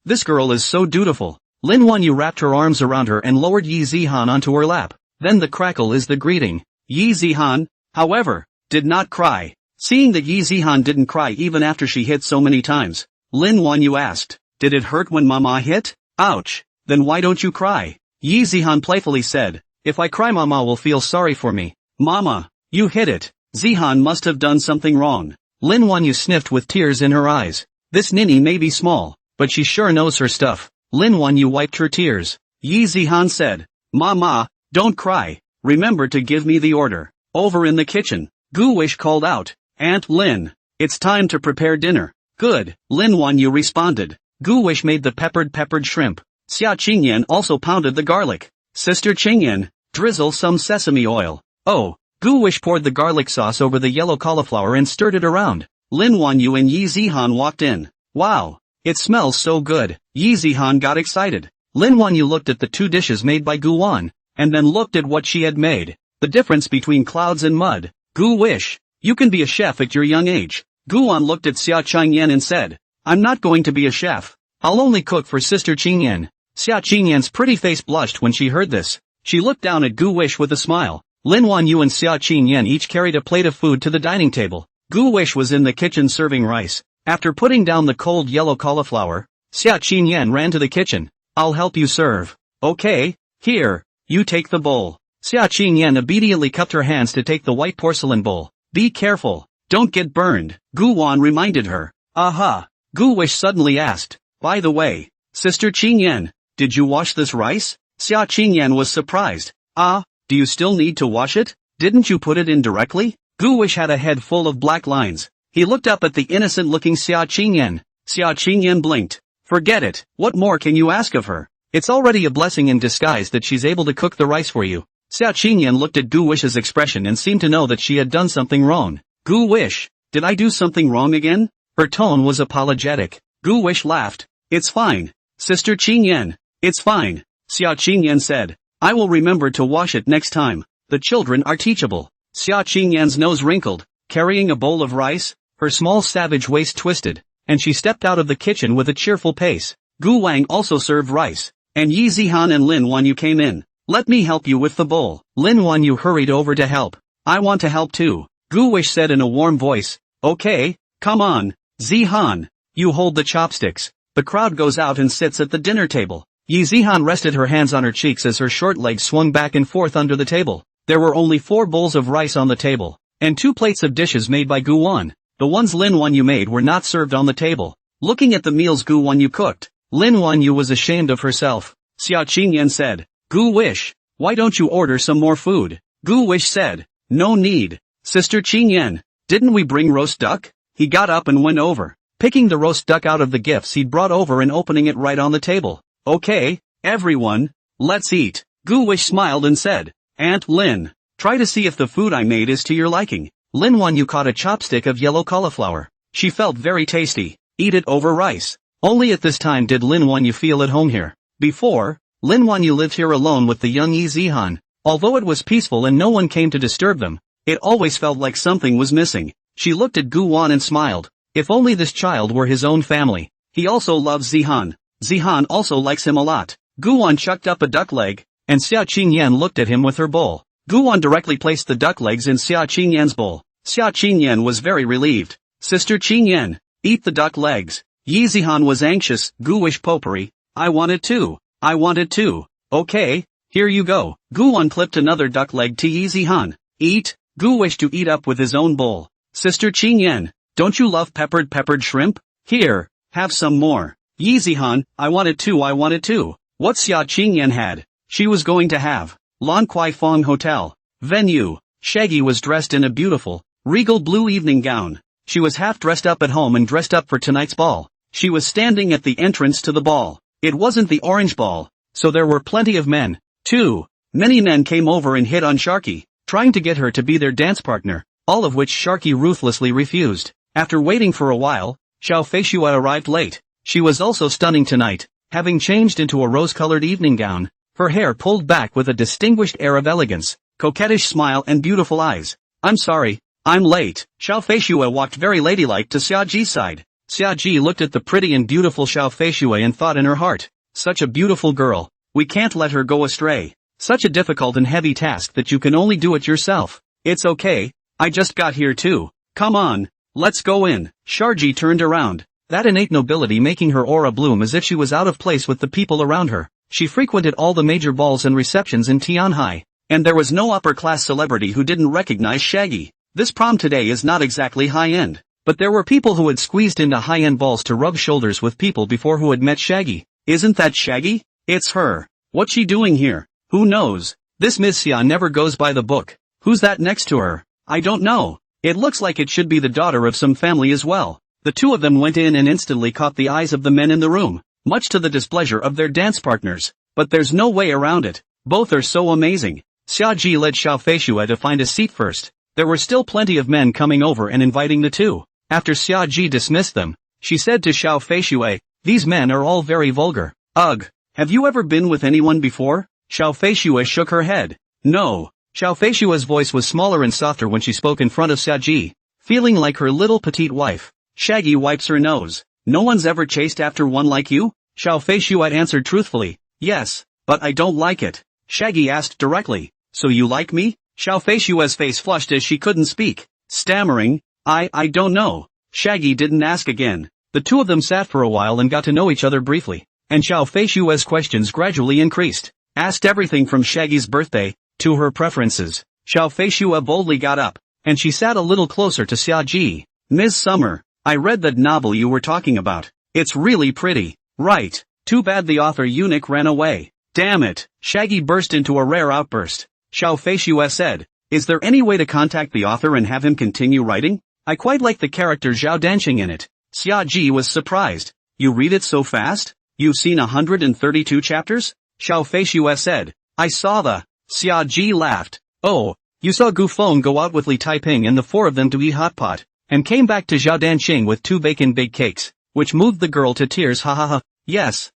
[SPEAKER 1] this girl is so dutiful. Lin Wanyu wrapped her arms around her and lowered Yi Zihan onto her lap. Then the crackle is the greeting. Yi Zihan, however, did not cry. Seeing that Yi Zihan didn't cry even after she hit so many times, Lin Wanyu asked, did it hurt when Mama hit? Ouch. Then why don't you cry? Yi Zihan playfully said, if I cry Mama will feel sorry for me. Mama, you hit it. Zihan must have done something wrong. Lin Wanyu sniffed with tears in her eyes. This ninny may be small, but she sure knows her stuff. Lin Wanyu wiped her tears. Yi Zihan said, Mama, don't cry. Remember to give me the order. Over in the kitchen, Gu Wish called out, Aunt Lin, it's time to prepare dinner. Good, Lin Wanyu responded. Gu Wish made the peppered shrimp. Xia Qingyan also pounded the garlic. Sister Qingyan, drizzle some sesame oil. Oh, Gu Wish poured the garlic sauce over the yellow cauliflower and stirred it around. Lin Wanyu and Yi Zihan walked in. Wow, it smells so good. Yi Zihan got excited. Lin Wanyu looked at the 2 dishes made by Gu Wan, and then looked at what she had made. The difference between clouds and mud. Gu wish. You can be a chef at your young age. Guan looked at Xia Qingyan and said, I'm not going to be a chef. I'll only cook for Sister Qingyan. Xia Qingyan's pretty face blushed when she heard this. She looked down at Gu Wish with a smile. Lin Wanyu and Xia Qingyan each carried a plate of food to the dining table. Gu Wish was in the kitchen serving rice. After putting down the cold yellow cauliflower, Xia Qingyan ran to the kitchen. I'll help you serve. Okay, here, you take the bowl. Xia Qingyan obediently cupped her hands to take the white porcelain bowl. Be careful, don't get burned, Gu Wan reminded her. Aha! Gu Wish suddenly asked, by the way, Sister Qingyan, did you wash this rice? Xia Qingyan was surprised. Do you still need to wash it? Didn't you put it in directly? Gu Wish had a head full of black lines. He looked up at the innocent-looking Xia Qingyan. Xia Qingyan blinked. Forget it, what more can you ask of her? It's already a blessing in disguise that she's able to cook the rice for you. Xia Qingyan looked at Gu Wish's expression and seemed to know that she had done something wrong. Gu Wish, did I do something wrong again? Her tone was apologetic. Gu Wish laughed. It's fine. Sister Qingyan, it's fine. Xia Qingyan said. I will remember to wash it next time. The children are teachable. Xia Qingyan's nose wrinkled. Carrying a bowl of rice, her small savage waist twisted, and she stepped out of the kitchen with a cheerful pace. Gu Wang also served rice, and Yi Zihan and Lin Wanyu came in. Let me help you with the bowl. Lin Wanyu hurried over to help. I want to help too, Gu Wish said in a warm voice. Okay, come on, Zihan. You hold the chopsticks. The crowd goes out and sits at the dinner table. Yi Zihan rested her hands on her cheeks as her short legs swung back and forth under the table. There were only 4 bowls of rice on the table, and 2 plates of dishes made by Gu Wan. The ones Lin Wanyu made were not served on the table. Looking at the meals Gu Wanyu cooked, Lin Wanyu was ashamed of herself. Xia Qingyan said, Gu Wish, why don't you order some more food? Gu Wish said, no need. Sister Qingyan, didn't we bring roast duck? He got up and went over, picking the roast duck out of the gifts he'd brought over and opening it right on the table. Okay, everyone, let's eat. Gu Wish smiled and said, Aunt Lin, try to see if the food I made is to your liking. Lin Wanyu caught a chopstick of yellow cauliflower. She felt very tasty. Eat it over rice. Only at this time did Lin Wanyu feel at home here. Before, Lin Wanyu lived here alone with the young Yi Zihan. Although it was peaceful and no one came to disturb them, it always felt like something was missing. She looked at Gu Wan and smiled. If only this child were his own family. He also loves Zihan. Zihan also likes him a lot. Gu Wan chucked up a duck leg, and Xia Qingyan looked at him with her bowl. Gu Wan directly placed the duck legs in Xia Qingyan's bowl. Xia Qingyan was very relieved. Sister Qingyan, eat the duck legs. Yi Zihan was anxious. Gu Wish potpourri. I want it too. I want it too. Okay, here you go. Gu Wan clipped another duck leg to Yi Zihan. Eat. Gu wished to eat up with his own bowl. Sister Qingyan, don't you love peppered shrimp? Here, have some more. Yi Zihan, I want it too. I want it too. What Xia Qingyan had, she was going to have. Lan Kwai Fong Hotel. Venue. Shaggy was dressed in a beautiful, regal blue evening gown. She was half dressed up at home and dressed up for tonight's ball. She was standing at the entrance to the ball. It wasn't the orange ball, so there were plenty of men, too. Many men came over and hit on Sharky, trying to get her to be their dance partner, all of which Sharky ruthlessly refused. After waiting for a while, Xiao Feishua arrived late. She was also stunning tonight, having changed into a rose-colored evening gown, her hair pulled back with a distinguished air of elegance, coquettish smile and beautiful eyes. I'm sorry, I'm late. Xiao Feishua walked very ladylike to Xia Ji's side. Xia Ji looked at the pretty and beautiful Xiao Feishua and thought in her heart, such a beautiful girl, we can't let her go astray. Such a difficult and heavy task that you can only do it yourself. It's okay, I just got here too. Come on, let's go in. Sharji turned around, that innate nobility making her aura bloom as if she was out of place with the people around her. She frequented all the major balls and receptions in Tianhai, and there was no upper-class celebrity who didn't recognize Shaggy. This prom today is not exactly high-end, but there were people who had squeezed into high-end balls to rub shoulders with people before who had met Shaggy. Isn't that Shaggy? It's her. What's she doing here? Who knows? This Miss Xia never goes by the book. Who's that next to her? I don't know. It looks like it should be the daughter of some family as well. The two of them went in and instantly caught the eyes of the men in the room, much to the displeasure of their dance partners. But there's no way around it. Both are so amazing. Xia Ji led Xiao Feishua to find a seat first. There were still plenty of men coming over and inviting the two. After Xia Ji dismissed them, she said to Xiao Feishua, these men are all very vulgar. Ugh, have you ever been with anyone before? Xiao Feishua shook her head. No, Xiao Feishua's voice was smaller and softer when she spoke in front of Xiaji, feeling like her little petite wife. Shaggy wipes her nose. No one's ever chased after one like you? Xiao Feishua answered truthfully. Yes, but I don't like it. Shaggy asked directly. So you like me? Xiao Feishua's face flushed as she couldn't speak. Stammering, I don't know. Shaggy didn't ask again. The two of them sat for a while and got to know each other briefly, and Xiao Feishua's questions gradually increased. Asked everything from Shaggy's birthday, to her preferences. Xiao Feishua boldly got up, and she sat a little closer to Xiaji. Ms. Summer, I read that novel you were talking about. It's really pretty. Right. Too bad the author eunuch ran away. Damn it. Shaggy burst into a rare outburst. Xiao Feishua said, is there any way to contact the author and have him continue writing? I quite like the character Zhao Danqing in it. Xiaji was surprised. You read it so fast? You've seen 132 chapters? Xiao Feishua said. I saw the... Xiaji laughed. Oh, you saw Gu Feng go out with Li Taiping and the four of them to eat hot pot, and came back to Zhao Danqing with 2 bacon big cakes, which moved the girl to tears. Ha ha ha. Yes.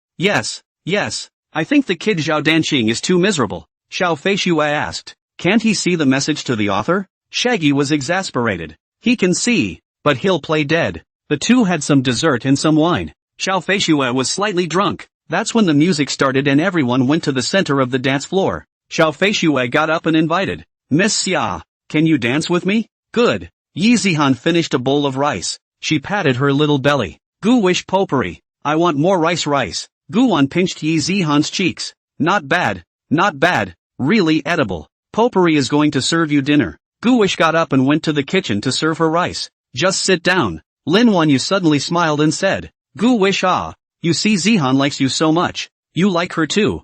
[SPEAKER 1] I think the kid Zhao Danqing is too miserable. Xiao Feishua asked. Can't he see the message to the author? Shaggy was exasperated. He can see, but he'll play dead. The two had some dessert and some wine. Xiao Feishua was slightly drunk. That's when the music started and everyone went to the center of the dance floor. Xiao Feishua got up and invited. Miss Xia, can you dance with me? Good. Yi Zihan finished a bowl of rice. She patted her little belly. Gu wish potpourri. I want more rice. Guwan pinched Yi Zihan's cheeks. Not bad. Really edible. Potpourri is going to serve you dinner. Gu wish got up and went to the kitchen to serve her rice. Just sit down. Lin Wanyu suddenly smiled and said. Gu wish you see Zihan likes you so much. You like her too.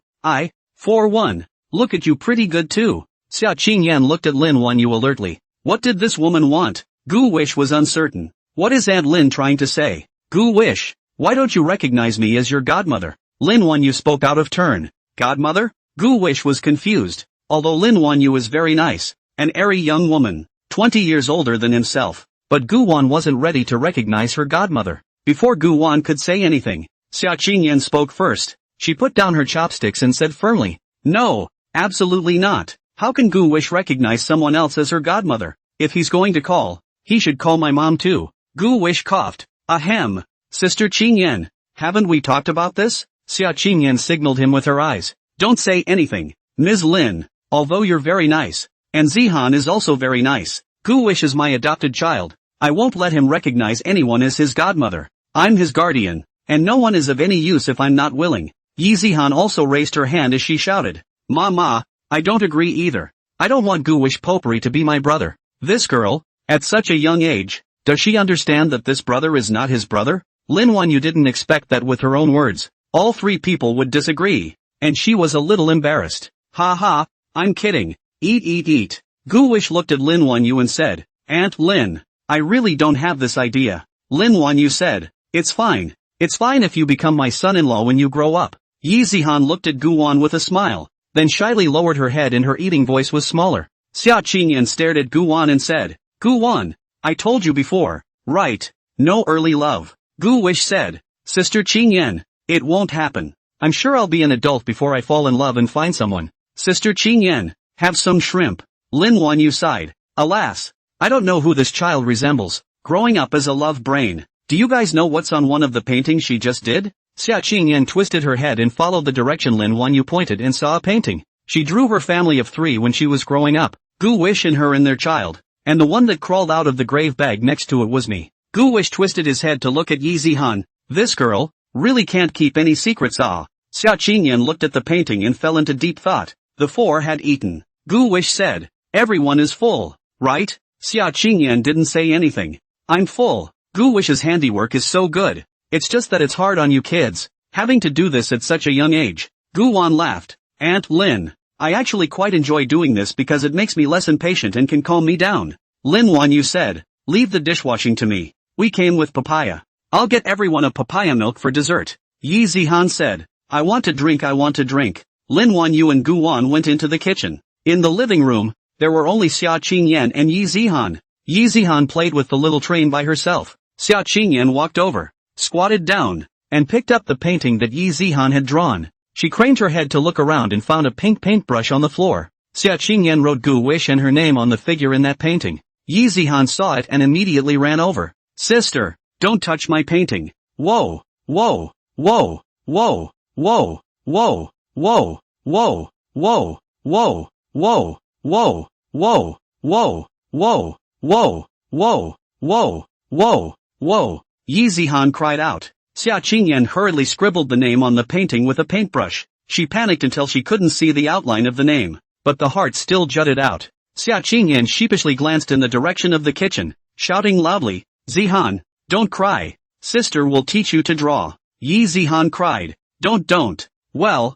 [SPEAKER 1] For one. Look at you pretty good too. Xia Qingyan looked at Lin Wanyu alertly. What did this woman want? Gu wish was uncertain. What is Aunt Lin trying to say? Gu wish, why don't you recognize me as your godmother? Lin Wanyu spoke out of turn. Godmother? Gu wish was confused. Although Lin Wanyu is very nice, an airy young woman, 20 years older than himself, but Gu Wan wasn't ready to recognize her godmother. Before Gu Wan could say anything, Xia Qingyan spoke first. She put down her chopsticks and said firmly, no, absolutely not. How can Gu wish recognize someone else as her godmother? If he's going to call, he should call my mom too. Gu wish coughed. Ahem. Sister Qingyan, haven't we talked about this? Xia Qingyan signaled him with her eyes. Don't say anything. Ms. Lin, although you're very nice, and Zihan is also very nice, Gu wish is my adopted child. I won't let him recognize anyone as his godmother. I'm his guardian, and no one is of any use if I'm not willing. Yi Zihan also raised her hand as she shouted. Ma, I don't agree either. I don't want Gu wish potpourri to be my brother. This girl, at such a young age, does she understand that this brother is not his brother? Lin Wanyu didn't expect that with her own words, all three people would disagree, and she was a little embarrassed. Ha, I'm kidding. Eat. Gu wish looked at Lin Wanyu and said, Aunt Lin, I really don't have this idea. Lin Wanyu said, It's fine if you become my son-in-law when you grow up. Yi Zihan looked at Gu Wan with a smile, then shyly lowered her head and her eating voice was smaller. Xia Qingyan stared at Gu Wan and said, Gu Wan, I told you before, right? No early love. Gu wish said, Sister Qingyan, it won't happen. I'm sure I'll be an adult before I fall in love and find someone. Sister Qingyan, have some shrimp. Lin Wanyu sighed. Alas, I don't know who this child resembles. Growing up as a love brain. Do you guys know what's on one of the paintings she just did? Xia Qingyan twisted her head and followed the direction Lin Wanyu pointed and saw a painting. She drew her family of 3 when she was growing up. Gu wish and her and their child. And the one that crawled out of the grave bag next to it was me. Gu wish twisted his head to look at Yi Zihan. This girl really can't keep any secrets. Xia Qingyan looked at the painting and fell into deep thought. The 4 had eaten. Gu wish said, everyone is full, right? Xia Qingyan didn't say anything. I'm full. Gu wish's handiwork is so good. It's just that it's hard on you kids, having to do this at such a young age. Gu Wan laughed. Aunt Lin, I actually quite enjoy doing this because it makes me less impatient and can calm me down. Lin Wanyu said, leave the dishwashing to me. We came with papaya. I'll get everyone a papaya milk for dessert. Yi Zihan said, I want to drink. Lin Wanyu and Gu Wan went into the kitchen. In the living room, there were only Xia Qingyan and Yi Zihan. Yi Zihan played with the little train by herself. Xia Qingyan walked over, squatted down, and picked up the painting that Yi Zihan had drawn. She craned her head to look around and found a pink paintbrush on the floor. Xia Qingyan wrote Gu Wish and her name on the figure in that painting. Yi Zihan saw it and immediately ran over. Sister, don't touch my painting. Whoa, whoa, whoa, whoa, whoa, whoa, whoa, whoa, whoa, whoa, whoa, whoa, whoa, whoa, whoa, whoa, whoa, whoa, whoa, whoa. Yi Zihan cried out. Xia Qingyan hurriedly scribbled the name on the painting with a paintbrush. She panicked until she couldn't see the outline of the name, but the heart still jutted out. Xia Qingyan sheepishly glanced in the direction of the kitchen, shouting loudly, Zihan, don't cry. Sister will teach you to draw. Yi Zihan cried, don't. Well,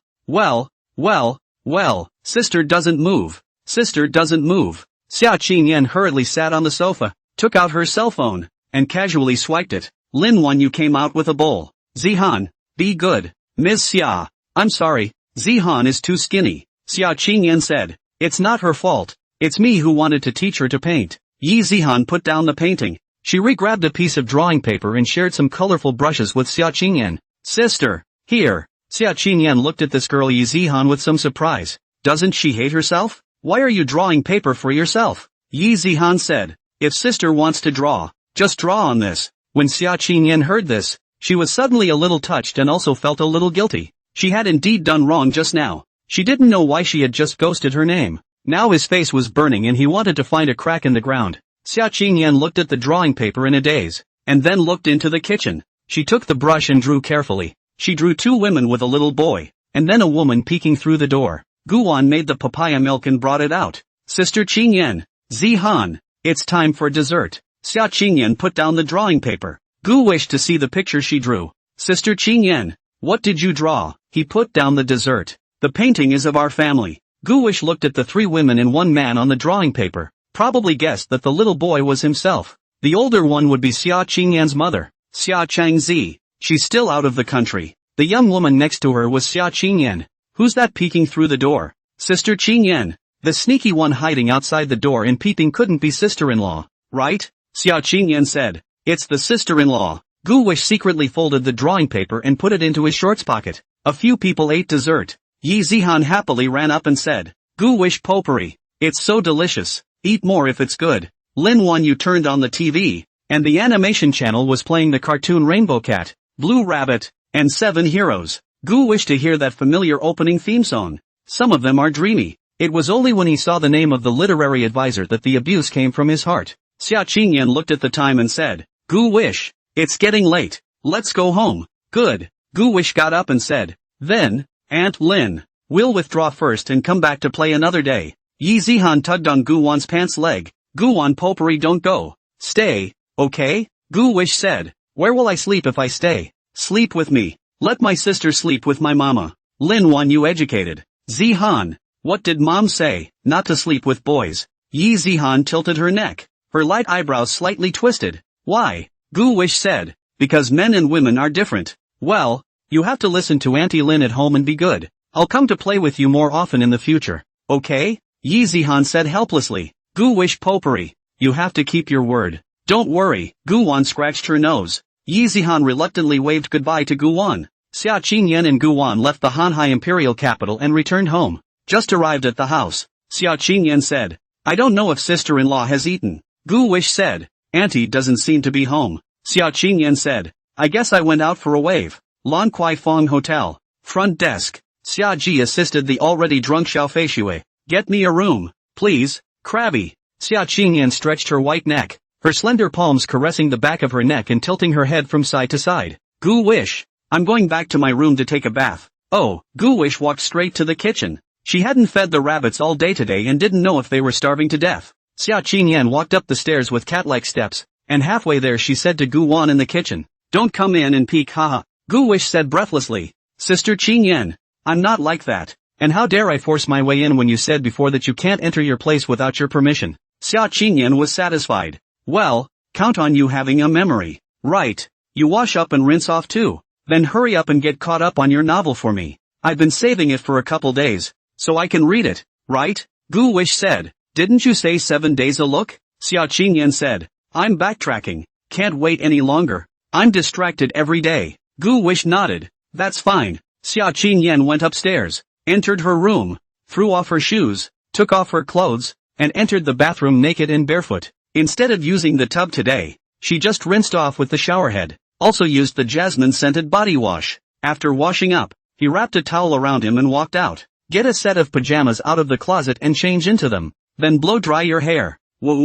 [SPEAKER 1] sister doesn't move. Sister doesn't move. Xia Qingyan hurriedly sat on the sofa, took out her cell phone, and casually swiped it. Lin Wanyu came out with a bowl. Zihan, be good. Ms. Xia, I'm sorry, Zihan is too skinny. Xia Qingyan said, it's not her fault. It's me who wanted to teach her to paint. Yi Zihan put down the painting. She re-grabbed a piece of drawing paper and shared some colorful brushes with Xia Qingyan. Sister, here. Xia Qingyan looked at this girl Yi Zihan with some surprise. Doesn't she hate herself? Why are you drawing paper for yourself? Yi Zihan said, if sister wants to draw, just draw on this. When Xia Qingyan heard this, she was suddenly a little touched and also felt a little guilty. She had indeed done wrong just now. She didn't know why she had just ghosted her name. Now his face was burning and he wanted to find a crack in the ground. Xia Qingyan looked at the drawing paper in a daze, and then looked into the kitchen. She took the brush and drew carefully. She drew two women with a little boy, and then a woman peeking through the door. Guan made the papaya milk and brought it out. Sister Qingyan, Zihan, it's time for dessert. Xia Qingyan put down the drawing paper. Gu wished to see the picture she drew. Sister Qingyan, what did you draw? He put down the dessert. The painting is of our family. Gu Wish looked at the three women and one man on the drawing paper, probably guessed that the little boy was himself. The older one would be Xia Qingyan's mother, Xia Changzi. She's still out of the country. The young woman next to her was Xia Qingyan. Who's that peeking through the door? Sister Qingyan. The sneaky one hiding outside the door and peeping couldn't be sister-in-law, right? Xia Qingyan said, it's the sister-in-law. Gu Wish secretly folded the drawing paper and put it into his shorts pocket. A few people ate dessert. Yi Zihan happily ran up and said, Gu Wish potpourri. It's so delicious. Eat more if it's good. Lin Wanyu turned on the TV, and the animation channel was playing the cartoon Rainbow Cat, Blue Rabbit, and Seven Heroes. Gu wished to hear that familiar opening theme song. Some of them are dreamy. It was only when he saw the name of the literary advisor that the abuse came from his heart. Xia Qingyan looked at the time and said, Gu Wish, it's getting late. Let's go home. Good. Gu Wish got up and said, then, Aunt Lin, we'll withdraw first and come back to play another day. Yi Zihan tugged on Guwan's pants leg. Guwan potpourri don't go. Stay, okay? Gu Wish said, where will I sleep if I stay? Sleep with me. Let my sister sleep with my mama. Lin Wanyu educated. Zihan, what did mom say? Not to sleep with boys. Yi Zihan tilted her neck. Her light eyebrows slightly twisted. Why? Gu Wish said, because men and women are different. Well, you have to listen to Auntie Lin at home and be good. I'll come to play with you more often in the future. Okay? Yi Zihan said helplessly. Gu Wish potpourri. You have to keep your word. Don't worry. Guwan scratched her nose. Yi Zihan reluctantly waved goodbye to Guwan. Xia Qingyan and Guwan left the Hanhai imperial capital and returned home. Just arrived at the house. Xia Qingyan said, I don't know if sister-in-law has eaten. Gu Wish said, Auntie doesn't seem to be home. Xia Qingyan said, I guess I went out for a wave. Lan Kwai Fong Hotel. Front desk. Xia Ji assisted the already drunk Xiao Feishui. Get me a room, please. Crabby. Xia Qingyan stretched her white neck, her slender palms caressing the back of her neck and tilting her head from side to side. Gu Wish, I'm going back to my room to take a bath. Oh, Gu Wish walked straight to the kitchen. She hadn't fed the rabbits all day today and didn't know if they were starving to death. Xia Qingyan walked up the stairs with cat-like steps, and halfway there she said to Gu Wan in the kitchen, don't come in and peek, haha. Gu Wish said breathlessly, Sister Qingyan, I'm not like that. And how dare I force my way in when you said before that you can't enter your place without your permission? Xia Qingyan was satisfied. Well, count on you having a memory. Right. You wash up and rinse off too. Then hurry up and get caught up on your novel for me. I've been saving it for a couple days, so I can read it, right? Gu Wish said, didn't you say 7 days a look? Xia Qingyan said, I'm backtracking. Can't wait any longer. I'm distracted every day. Gu Wish nodded. That's fine. Xia Qingyan went upstairs, entered her room, threw off her shoes, took off her clothes, and entered the bathroom naked and barefoot. Instead of using the tub today, she just rinsed off with the showerhead. Also used the jasmine-scented body wash. After washing up, he wrapped a towel around him and walked out. Get a set of pajamas out of the closet and change into them. Then blow dry your hair. Whoa.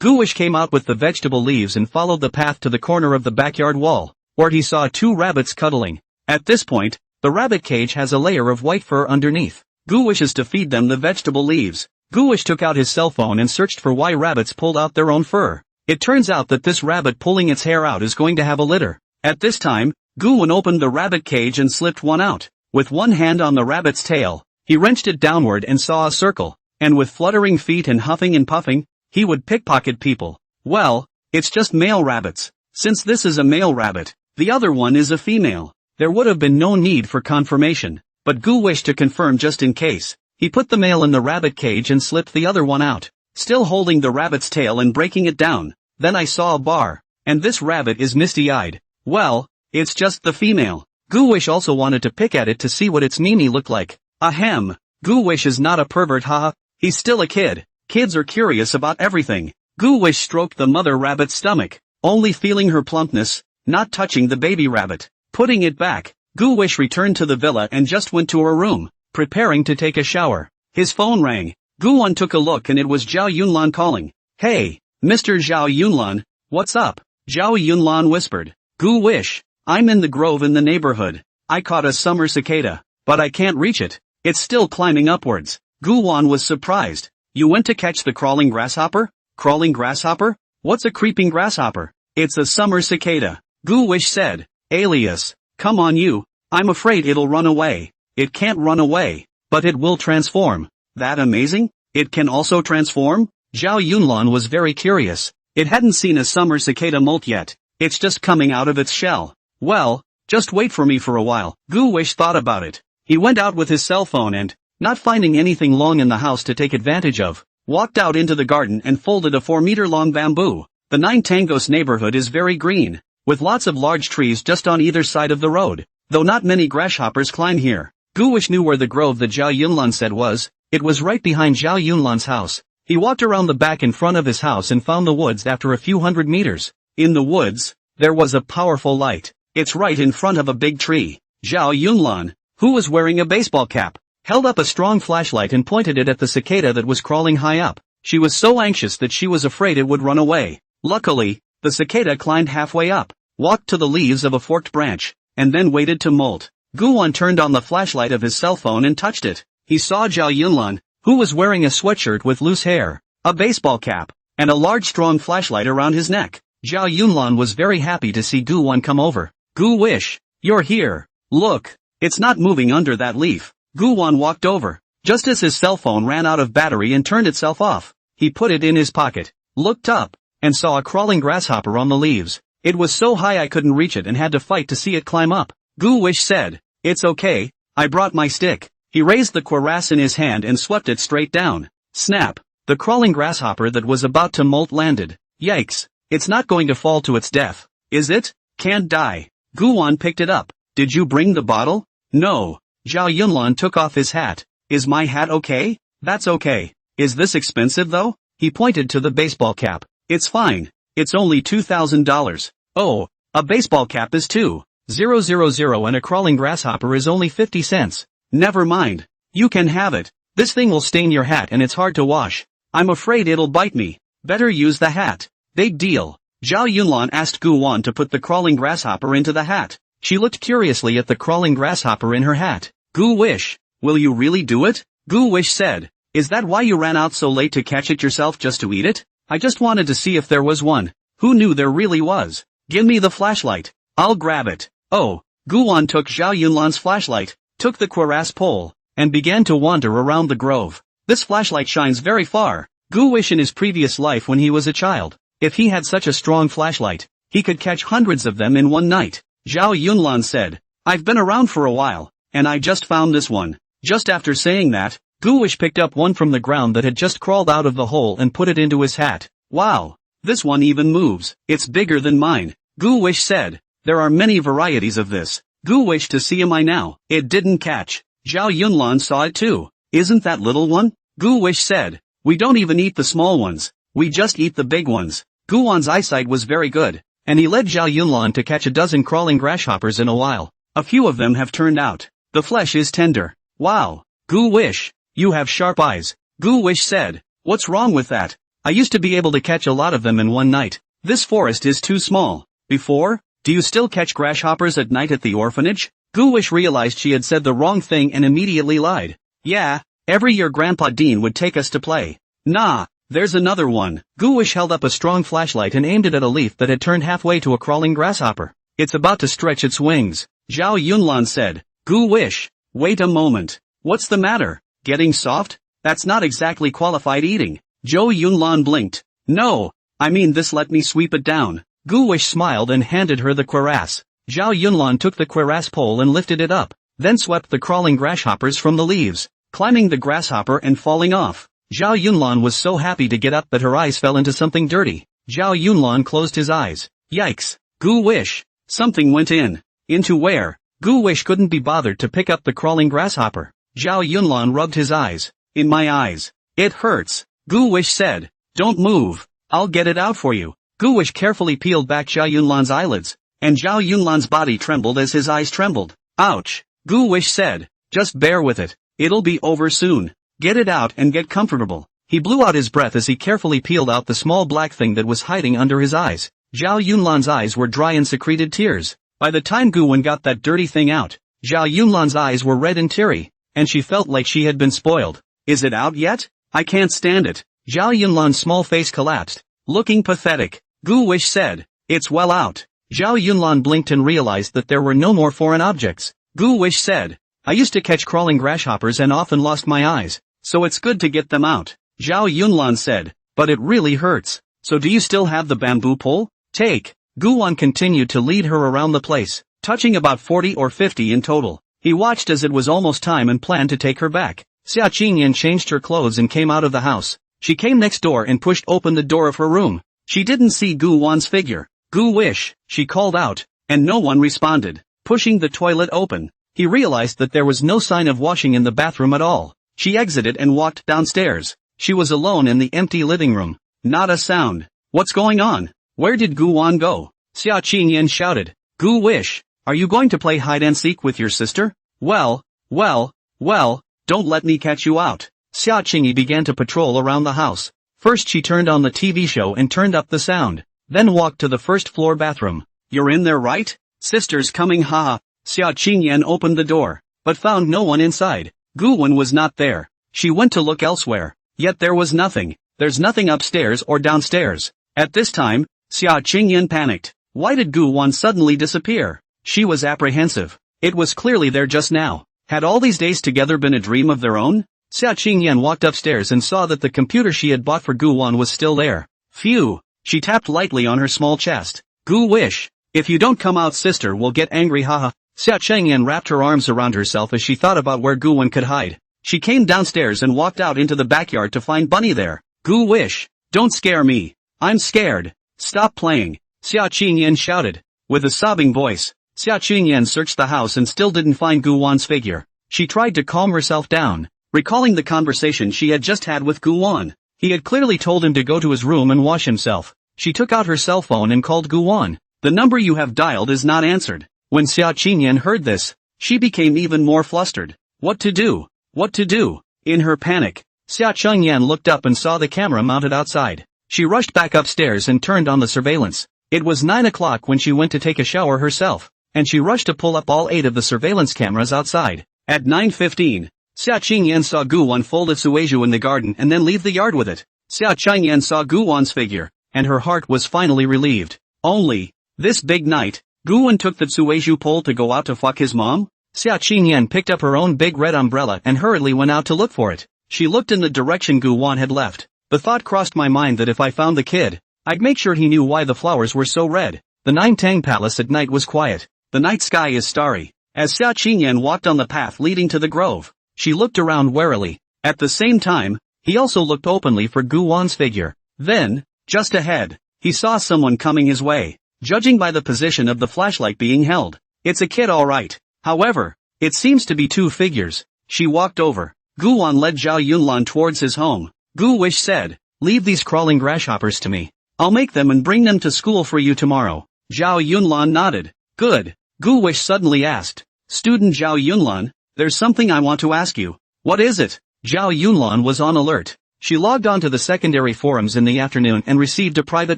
[SPEAKER 1] Goowish came out with the vegetable leaves and followed the path to the corner of the backyard wall, where he saw two rabbits cuddling. At this point, the rabbit cage has a layer of white fur underneath. Goo wishes to feed them the vegetable leaves. Goowish took out his cell phone and searched for why rabbits pulled out their own fur. It turns out that this rabbit pulling its hair out is going to have a litter. At this time, Goowan opened the rabbit cage and slipped one out. With one hand on the rabbit's tail, he wrenched it downward and saw a circle, and with fluttering feet and huffing and puffing, he would pickpocket people. Well, it's just male rabbits. Since this is a male rabbit, the other one is a female. There would have been no need for confirmation, but Goo wished to confirm just in case. He put the male in the rabbit cage and slipped the other one out, still holding the rabbit's tail and breaking it down. Then I saw a bar, and this rabbit is misty-eyed. Well, it's just the female. Goowish also wanted to pick at it to see what its mimi looked like. Ahem. Goowish is not a pervert, haha. He's still a kid. Kids are curious about everything. Goowish stroked the mother rabbit's stomach, only feeling her plumpness, not touching the baby rabbit. Putting it back, Goowish returned to the villa and just went to her room, preparing to take a shower. His phone rang. Goowan took a look and it was Zhao Yunlan calling. Hey, Mr. Zhao Yunlan, what's up? Zhao Yunlan whispered. Goowish, I'm in the grove in the neighborhood. I caught a summer cicada, but I can't reach it. It's still climbing upwards. Goowan was surprised. You went to catch the crawling grasshopper? Crawling grasshopper? What's a creeping grasshopper? It's a summer cicada. Goowish said. Alias, come on you. I'm afraid it'll run away. It can't run away, but it will transform. That amazing? It can also transform? Zhao Yunlan was very curious. It hadn't seen a summer cicada molt yet. It's just coming out of its shell. Well, just wait for me for a while. Goowish thought about it. He went out with his cell phone and, not finding anything long in the house to take advantage of, walked out into the garden and folded a 4-meter-long bamboo. The Nine Tangos neighborhood is very green, with lots of large trees just on either side of the road, though not many grasshoppers climb here. Goowish knew where the grove that Zhao Yunlan said was. It was right behind Zhao Yunlan's house. He walked around the back in front of his house and found the woods after a few hundred meters. In the woods, there was a powerful light. It's right in front of a big tree. Zhao Yunlan, who was wearing a baseball cap, held up a strong flashlight and pointed it at the cicada that was crawling high up. She was so anxious that she was afraid it would run away. Luckily, the cicada climbed halfway up, walked to the leaves of a forked branch, and then waited to molt. Goowan turned on the flashlight of his cell phone and touched it. He saw Zhao Yunlan, who was wearing a sweatshirt with loose hair, a baseball cap, and a large strong flashlight around his neck. Zhao Yunlan was very happy to see Goowan come over. Goowish, you're here. Look, it's not moving under that leaf. Goowan walked over, just as his cell phone ran out of battery and turned itself off. He put it in his pocket, looked up, and saw a crawling grasshopper on the leaves. It was so high I couldn't reach it and had to fight to see it climb up. Goowish said, it's okay, I brought my stick. He raised the cuirass in his hand and swept it straight down. Snap! The crawling grasshopper that was about to molt landed. Yikes! It's not going to fall to its death, is it? Can't die. Goowan picked it up. Did you bring the bottle? No. Zhao Yunlan took off his hat. Is my hat okay? That's okay. Is this expensive though? He pointed to the baseball cap. It's fine. It's only $2,000. Oh, a baseball cap is $2,000 and a crawling grasshopper is only 50 cents. Never mind. You can have it. This thing will stain your hat and it's hard to wash. I'm afraid it'll bite me. Better use the hat. Big deal. Zhao Yunlan asked Goowan to put the crawling grasshopper into the hat. She looked curiously at the crawling grasshopper in her hat. Goowish, will you really do it? Goowish said. Is that why you ran out so late to catch it yourself just to eat it? I just wanted to see if there was one. Who knew there really was? Give me the flashlight. I'll grab it. Oh, Goowan took Zhao Yunlan's flashlight, took the cuirass pole, and began to wander around the grove. This flashlight shines very far. Goowish in his previous life when he was a child, if he had such a strong flashlight, he could catch hundreds of them in one night. Zhao Yunlan said, I've been around for a while, and I just found this one. Just after saying that, Goowish picked up one from the ground that had just crawled out of the hole and put it into his hat. Wow! This one even moves. It's bigger than mine. Goowish said, there are many varieties of this. Goowish to see am I now. It didn't catch. Zhao Yunlan saw it too. Isn't that little one? Gu Wish said. We don't even eat the small ones. We just eat the big ones. Gu Wan's eyesight was very good, and he led Zhao Yunlan to catch a dozen crawling grasshoppers in a while. A few of them have turned out. The flesh is tender. Wow. Gu Wish, you have sharp eyes. Gu Wish said. What's wrong with that? I used to be able to catch a lot of them in one night. This forest is too small. Before? Do you still catch grasshoppers at night at the orphanage? Gu Wish realized she had said the wrong thing and immediately lied. Yeah, every year Grandpa Dean would take us to play. Nah, there's another one. Gu Wish held up a strong flashlight and aimed it at a leaf that had turned halfway to a crawling grasshopper. It's about to stretch its wings. Zhao Yunlan said. Gu Wish, wait a moment. What's the matter? Getting soft? That's not exactly qualified eating. Zhao Yunlan blinked. No, I mean this, let me sweep it down. Gu Wish smiled and handed her the cuirass. Zhao Yunlan took the cuirass pole and lifted it up, then swept the crawling grasshoppers from the leaves, climbing the grasshopper and falling off. Zhao Yunlan was so happy to get up that her eyes fell into something dirty. Zhao Yunlan closed his eyes. Yikes. Gu Wish. Something went in. Into where? Gu Wish couldn't be bothered to pick up the crawling grasshopper. Zhao Yunlan rubbed his eyes. In my eyes. It hurts. Gu Wish said. Don't move. I'll get it out for you. Gu Wish carefully peeled back Zhao Yunlan's eyelids, and Zhao Yunlan's body trembled as his eyes trembled. Ouch. Gu Wish said. Just bear with it. It'll be over soon. Get it out and get comfortable. He blew out his breath as he carefully peeled out the small black thing that was hiding under his eyes. Zhao Yunlan's eyes were dry and secreted tears. By the time Gu Wen got that dirty thing out, Zhao Yunlan's eyes were red and teary, and she felt like she had been spoiled. Is it out yet? I can't stand it. Zhao Yunlan's small face collapsed, looking pathetic. Gu Wish said. It's well out. Zhao Yunlan blinked and realized that there were no more foreign objects. Gu Wish said. I used to catch crawling grasshoppers and often lost my eyes, so it's good to get them out. Zhao Yunlan said. But it really hurts. So do you still have the bamboo pole? Take. Gu Wan continued to lead her around the place, touching about 40 or 50 in total. He watched as it was almost time and planned to take her back. Xia Qingyan changed her clothes and came out of the house. She came next door and pushed open the door of her room. She didn't see Gu Wan's figure. Gu Wish, she called out, and no one responded. Pushing the toilet open, he realized that there was no sign of washing in the bathroom at all. She exited and walked downstairs. She was alone in the empty living room. Not a sound. What's going on? Where did Gu Wan go? Xia Qingyan shouted. Gu Wish, are you going to play hide-and-seek with your sister? Well, don't let me catch you out. Xia Qingyi began to patrol around the house. First she turned on the TV show and turned up the sound, then walked to the first floor bathroom. You're in there, right? Sister's coming, haha. Xia Qingyan opened the door, but found no one inside. Gu Wen was not there. She went to look elsewhere, yet there was nothing. There's nothing upstairs or downstairs. At this time, Xia Qingyan panicked. Why did Gu Wan suddenly disappear? She was apprehensive. It was clearly there just now. Had all these days together been a dream of their own? Xia Qingyan walked upstairs and saw that the computer she had bought for Gu Wan was still there. Phew! She tapped lightly on her small chest. Gu Wish, if you don't come out, sister will get angry, haha. Xia Qingyan wrapped her arms around herself as she thought about where Gu Wan could hide. She came downstairs and walked out into the backyard to find Bunny there. Gu Wish, don't scare me. I'm scared. Stop playing. Xia Qingyan shouted. With a sobbing voice, Xia Qingyan searched the house and still didn't find Gu Wan's figure. She tried to calm herself down, recalling the conversation she had just had with Gu Wan. He had clearly told him to go to his room and wash himself. She took out her cell phone and called Gu Wan. The number you have dialed is not answered. When Xia Qingyan heard this, she became even more flustered. What to do? What to do? In her panic, Xia Qingyan looked up and saw the camera mounted outside. She rushed back upstairs and turned on the surveillance. It was 9 o'clock when she went to take a shower herself, and she rushed to pull up all 8 of the surveillance cameras outside. At 9:15, Xia Qingyan saw Gu Wan fold a sueju in the garden and then leave the yard with it. Xia Qingyan saw Gu Wan's figure, and her heart was finally relieved. Only, this big night, Gu Wan took the sueju pole to go out to fuck his mom? Xia Qingyan picked up her own big red umbrella and hurriedly went out to look for it. She looked in the direction Gu Wan had left. The thought crossed my mind that if I found the kid, I'd make sure he knew why the flowers were so red. The Nine Tang Palace at night was quiet. The night sky is starry. As Xia Qingyan walked on the path leading to the grove, she looked around warily. At the same time, he also looked openly for Gu Wan's figure. Then, just ahead, he saw someone coming his way. Judging by the position of the flashlight being held, it's a kid all right. However, it seems to be 2 figures. She walked over. Gu Wan led Zhao Yunlan towards his home. Gu Wish said, "Leave these crawling grasshoppers to me. I'll make them and bring them to school for you tomorrow." Zhao Yunlan nodded. "Good." Gu Wish suddenly asked, "Student Zhao Yunlan, there's something I want to ask you." "What is it?" Zhao Yunlan was on alert. She logged on to the secondary forums in the afternoon and received a private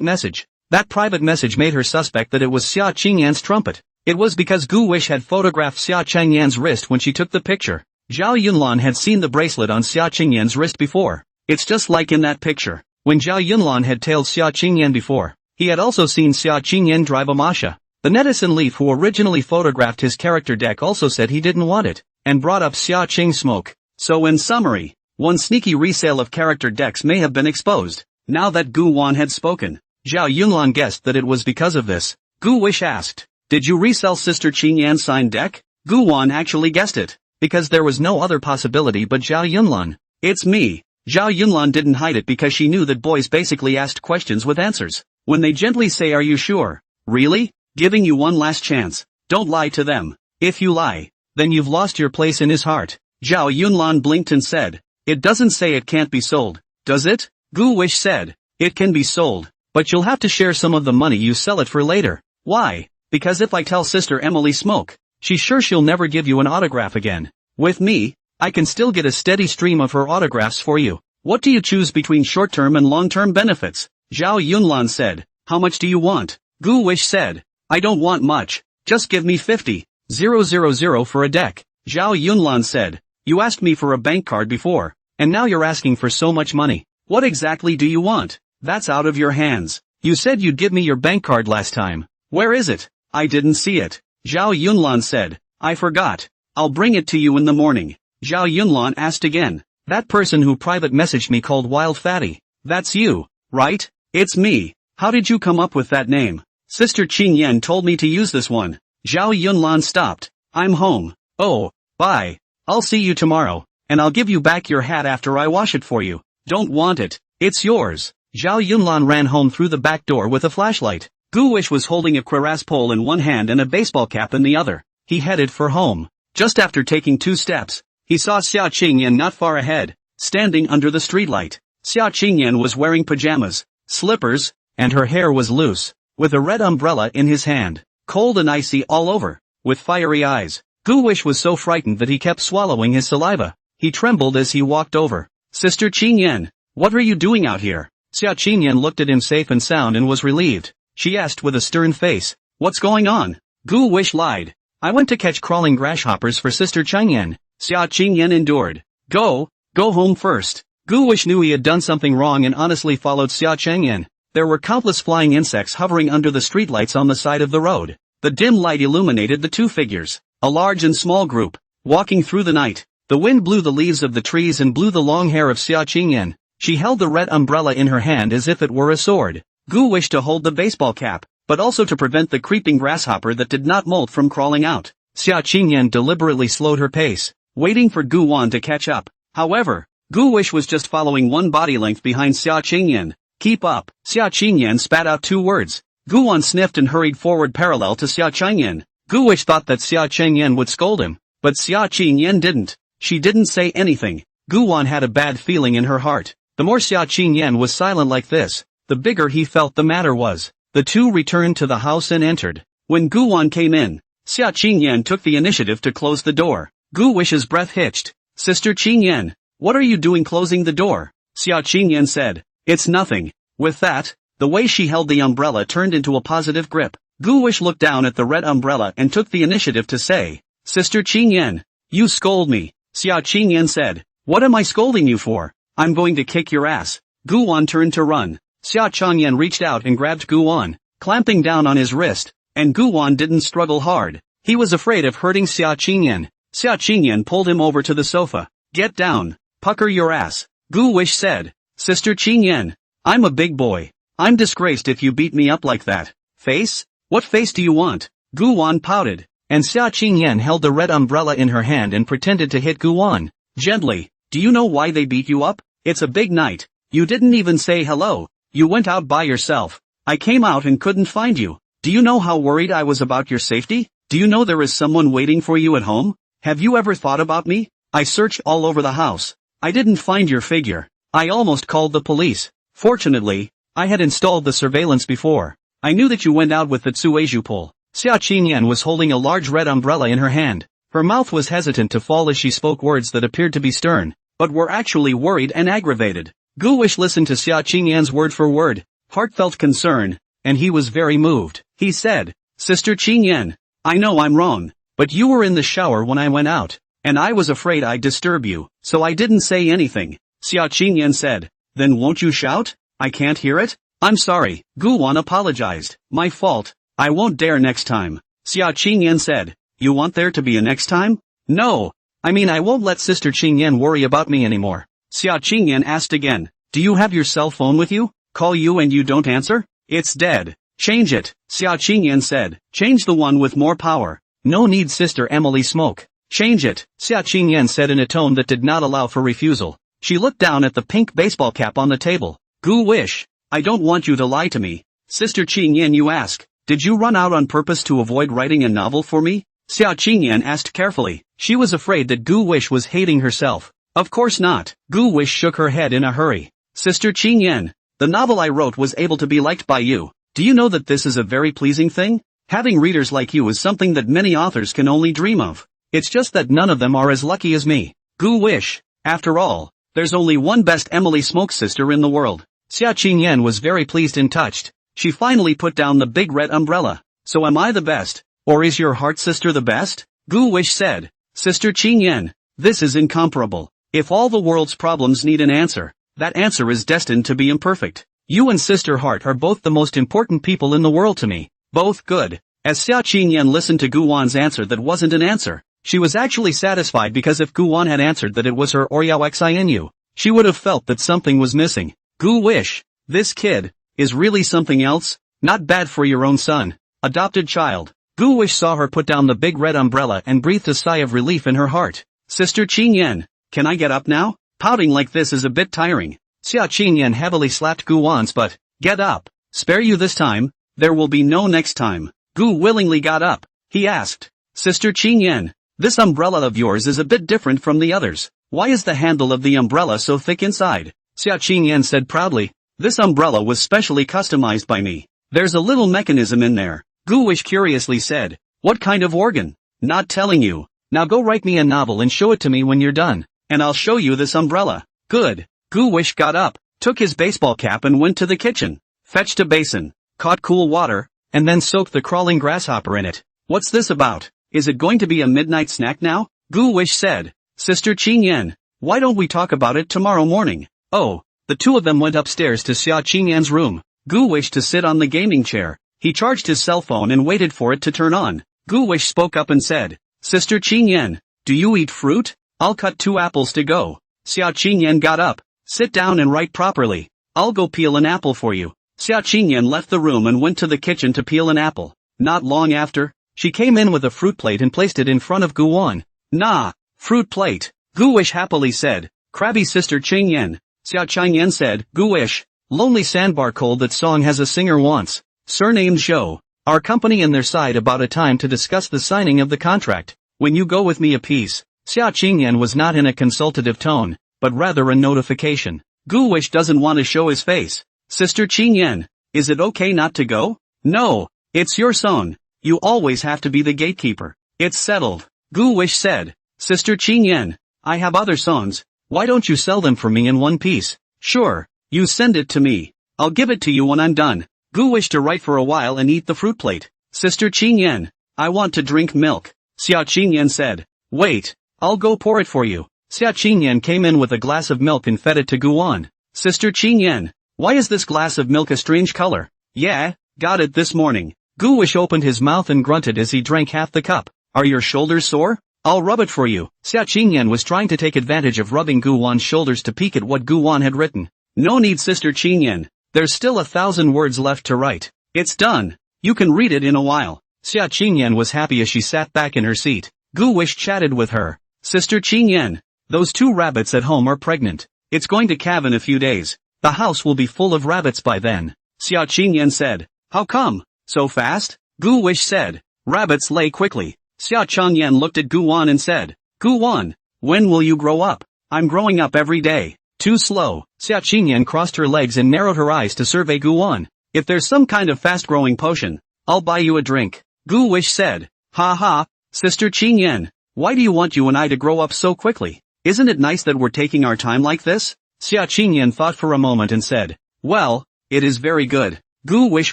[SPEAKER 1] message. That private message made her suspect that it was Xia Qingyan's trumpet. It was because Gu Wish had photographed Xia Qingyan's wrist when she took the picture. Zhao Yunlan had seen the bracelet on Xia Qingyan's wrist before. It's just like in that picture. When Zhao Yunlan had tailed Xia Qingyan before, he had also seen Xia Qingyan drive a masha. The netizen Leaf who originally photographed his character deck also said he didn't want it, and brought up Xia Qing smoke. So in summary, one sneaky resale of character decks may have been exposed. Now that Gu Wan had spoken, Zhao Yunlan guessed that it was because of this. Gu Wish asked, "Did you resell Sister Qingyan's signed deck?" Gu Wan actually guessed it, because there was no other possibility but Zhao Yunlan. "It's me." Zhao Yunlan didn't hide it because she knew that boys basically asked questions with answers. When they gently say, "Are you sure?" "Really?" Giving you one last chance. Don't lie to them. If you lie, then you've lost your place in his heart. Zhao Yunlan blinked and said, "It doesn't say it can't be sold, does it?" Gu Wish said, "It can be sold, but you'll have to share some of the money you sell it for later." "Why?" "Because if I tell Sister Emily Smoke, she's sure she'll never give you an autograph again. With me, I can still get a steady stream of her autographs for you." "What do you choose between short-term and long-term benefits?" Zhao Yunlan said. "How much do you want?" Gu Wish said, "I don't want much, just give me 50,000 for a deck." Zhao Yunlan said, "You asked me for a bank card before, and now you're asking for so much money. What exactly do you want? That's out of your hands. You said you'd give me your bank card last time. Where is it?" "I didn't see it." Zhao Yunlan said, "I forgot. I'll bring it to you in the morning." Zhao Yunlan asked again, "That person who private messaged me called Wild Fatty, that's you, right?" "It's me. How did you come up with that name?" "Sister Qingyan told me to use this one." Zhao Yunlan stopped. "I'm home." "Oh, bye. I'll see you tomorrow, and I'll give you back your hat after I wash it for you." "Don't want it. It's yours." Zhao Yunlan ran home through the back door with a flashlight. Gu Wish was holding a cuirass pole in one hand and a baseball cap in the other. He headed for home. Just after taking 2 steps, he saw Xia Qingyan not far ahead, standing under the streetlight. Xia Qingyan was wearing pajamas, slippers, and her hair was loose, with a red umbrella in his hand, cold and icy all over, with fiery eyes. Gu Wish was so frightened that he kept swallowing his saliva. He trembled as he walked over. "Sister Qingyan, what are you doing out here?" Xia Qingyan looked at him safe and sound and was relieved. She asked with a stern face, "What's going on?" Gu Wish lied. "I went to catch crawling grasshoppers for Sister Qingyan." Xia Qingyan endured. Go home first." Gu Wish knew he had done something wrong and honestly followed Xia Qingyan. There were countless flying insects hovering under the streetlights on the side of the road. The dim light illuminated the 2 figures, a large and small group, walking through the night. The wind blew the leaves of the trees and blew the long hair of Xia Qingyan. She held the red umbrella in her hand as if it were a sword. Gu wished to hold the baseball cap, but also to prevent the creeping grasshopper that did not molt from crawling out. Xia Qingyan deliberately slowed her pace, waiting for Gu Wan to catch up. However, Gu Wish was just following 1 body length behind Xia Qingyan. "Keep up." Xia Qingyan spat out 2 words. Gu Wan sniffed and hurried forward parallel to Xia Qingyan. Gu Wish thought that Xia Qingyan would scold him, but Xia Qingyan didn't. She didn't say anything. Gu Wan had a bad feeling in her heart. The more Xia Qingyan was silent like this, the bigger he felt the matter was. The 2 returned to the house and entered. When Gu Wan came in, Xia Qingyan took the initiative to close the door. Gu Wish's breath hitched. "Sister Qingyan, what are you doing closing the door?" Xia Qingyan said. "It's nothing." With that, the way she held the umbrella turned into a positive grip. Gu Wish looked down at the red umbrella and took the initiative to say, "Sister Qingyan, you scold me." Xia Qingyan said, "What am I scolding you for? I'm going to kick your ass." Gu Wan turned to run. Xia Qingyan reached out and grabbed Gu Wan, clamping down on his wrist, and Gu Wan didn't struggle hard. He was afraid of hurting Xia Qingyan. Xia Qingyan pulled him over to the sofa. "Get down, pucker your ass," Gu Wish said. "Sister Qingyan, I'm a big boy. I'm disgraced if you beat me up like that." "Face? What face do you want?" Gu Wan pouted, and Xia Qingyan held the red umbrella in her hand and pretended to hit Gu Wan. Gently. "Do you know why they beat you up? It's a big night. You didn't even say hello. You went out by yourself. I came out and couldn't find you. Do you know how worried I was about your safety? Do you know there is someone waiting for you at home? Have you ever thought about me? I searched all over the house. I didn't find your figure. I almost called the police. Fortunately, I had installed the surveillance before. I knew that you went out with the Tsuejupol. Xia Qingyan was holding a large red umbrella in her hand. Her mouth was hesitant to fall as she spoke words that appeared to be stern, but were actually worried and aggravated. Gu Wish listened to Xia Qingyan's word for word, heartfelt concern, and he was very moved. He said, Sister Qingyan, I know I'm wrong, but you were in the shower when I went out, and I was afraid I'd disturb you, so I didn't say anything. Xia Qingyan said, then won't you shout? I can't hear it? I'm sorry. Gu Wan apologized. My fault. I won't dare next time. Xia Qingyan said, you want there to be a next time? No. I mean I won't let Sister Qingyan worry about me anymore. Xia Qingyan asked again, do you have your cell phone with you? Call you and you don't answer? It's dead. Change it. Xia Qingyan said, change the one with more power. No need Sister Emily smoke. Change it. Xia Qingyan said in a tone that did not allow for refusal. She looked down at the pink baseball cap on the table. Gu Wish, I don't want you to lie to me. Sister Qingyan, you ask, did you run out on purpose to avoid writing a novel for me? Xia Qingyan asked carefully. She was afraid that Gu Wish was hating herself. Of course not. Gu Wish shook her head in a hurry. Sister Qingyan, the novel I wrote was able to be liked by you. Do you know that this is a very pleasing thing? Having readers like you is something that many authors can only dream of. It's just that none of them are as lucky as me. Gu Wish, after all, there's only one best Emily Smoke sister in the world. Xia Qingyan was very pleased and touched. She finally put down the big red umbrella. So am I the best? Or is your heart sister the best? Gu Wish said. Sister Qingyan, this is incomparable. If all the world's problems need an answer, that answer is destined to be imperfect. You and Sister Heart are both the most important people in the world to me. Both good. As Xia Qingyan listened to Gu Wan's answer that wasn't an answer, she was actually satisfied because if Gu Wan had answered that it was her Oryao Xinu, she would have felt that something was missing. Gu Wish, this kid, is really something else? Not bad for your own son. Adopted child. Gu Wish saw her put down the big red umbrella and breathed a sigh of relief in her heart. Sister Qingyan, can I get up now? Pouting like this is a bit tiring. Xia Qingyan heavily slapped Gu Wan's butt. Get up. Spare you this time? There will be no next time. Gu willingly got up. He asked, Sister Qingyan, this umbrella of yours is a bit different from the others. Why is the handle of the umbrella so thick inside? Xia Qingyan said proudly, this umbrella was specially customized by me. There's a little mechanism in there. Gu Wish curiously said, what kind of organ? Not telling you. Now go write me a novel and show it to me when you're done, and I'll show you this umbrella. Good. Gu Wish got up, took his baseball cap and went to the kitchen, fetched a basin, caught cool water, and then soaked the crawling grasshopper in it. What's this about? Is it going to be a midnight snack now? Gu Wish said. Sister Qingyan, why don't we talk about it tomorrow morning? Oh, the two of them went upstairs to Xia Qingyan's room. Gu wished to sit on the gaming chair. He charged his cell phone and waited for it to turn on. Gu Wish spoke up and said, Sister Qingyan, do you eat fruit? I'll cut 2 apples to go. Xia Qingyan got up. Sit down and write properly. I'll go peel an apple for you. Xia Qingyan left the room and went to the kitchen to peel an apple. Not long after, she came in with a fruit plate and placed it in front of Gu Wan. Nah, fruit plate. Gu Wish happily said, crabby Sister Qingyan. Xia Qingyan said, Gu Wish, lonely sandbar cold that song has a singer once. Surnamed Zhou. Our company and their side about a time to discuss the signing of the contract. When you go with me a piece. Xia Qingyan was not in a consultative tone, but rather a notification. Gu Wish doesn't want to show his face. Sister Qingyan, is it okay not to go? No, it's your song. You always have to be the gatekeeper. It's settled. Gu Wish said. Sister Qingyan, I have other songs. Why don't you sell them for me in one piece? Sure, you send it to me. I'll give it to you when I'm done. Gu wished to write for a while and eat the fruit plate. Sister Qingyan, I want to drink milk. Xia Qingyan said. Wait, I'll go pour it for you. Xia Qingyan came in with a glass of milk and fed it to Gu Wan. Sister Qingyan, why is this glass of milk a strange color? Yeah, got it this morning. Gu Wish opened his mouth and grunted as he drank half the cup. Are your shoulders sore? I'll rub it for you. Xia Qingyan was trying to take advantage of rubbing Gu Wan's shoulders to peek at what Gu Wan had written. No need, Sister Qingyan. There's still 1,000 words left to write. It's done. You can read it in a while. Xia Qingyan was happy as she sat back in her seat. Gu Wish chatted with her. Sister Qingyan, those 2 rabbits at home are pregnant. It's going to calve in a few days. The house will be full of rabbits by then. Xia Qingyan said. How come? So fast? Gu Wish said. Rabbits lay quickly. Xia Qingyan looked at Gu Wan and said. Gu Wan, When will you grow up? I'm growing up every day. Too slow. Xia Qingyan crossed her legs and narrowed her eyes to survey Gu Wan. If there's some kind of fast-growing potion, I'll buy you a drink. Gu Wish said. Ha ha, Sister Qingyan. Why do you want you and I to grow up so quickly? Isn't it nice that we're taking our time like this? Xia Qingyan thought for a moment and said. Well, it is very good. Gu Wish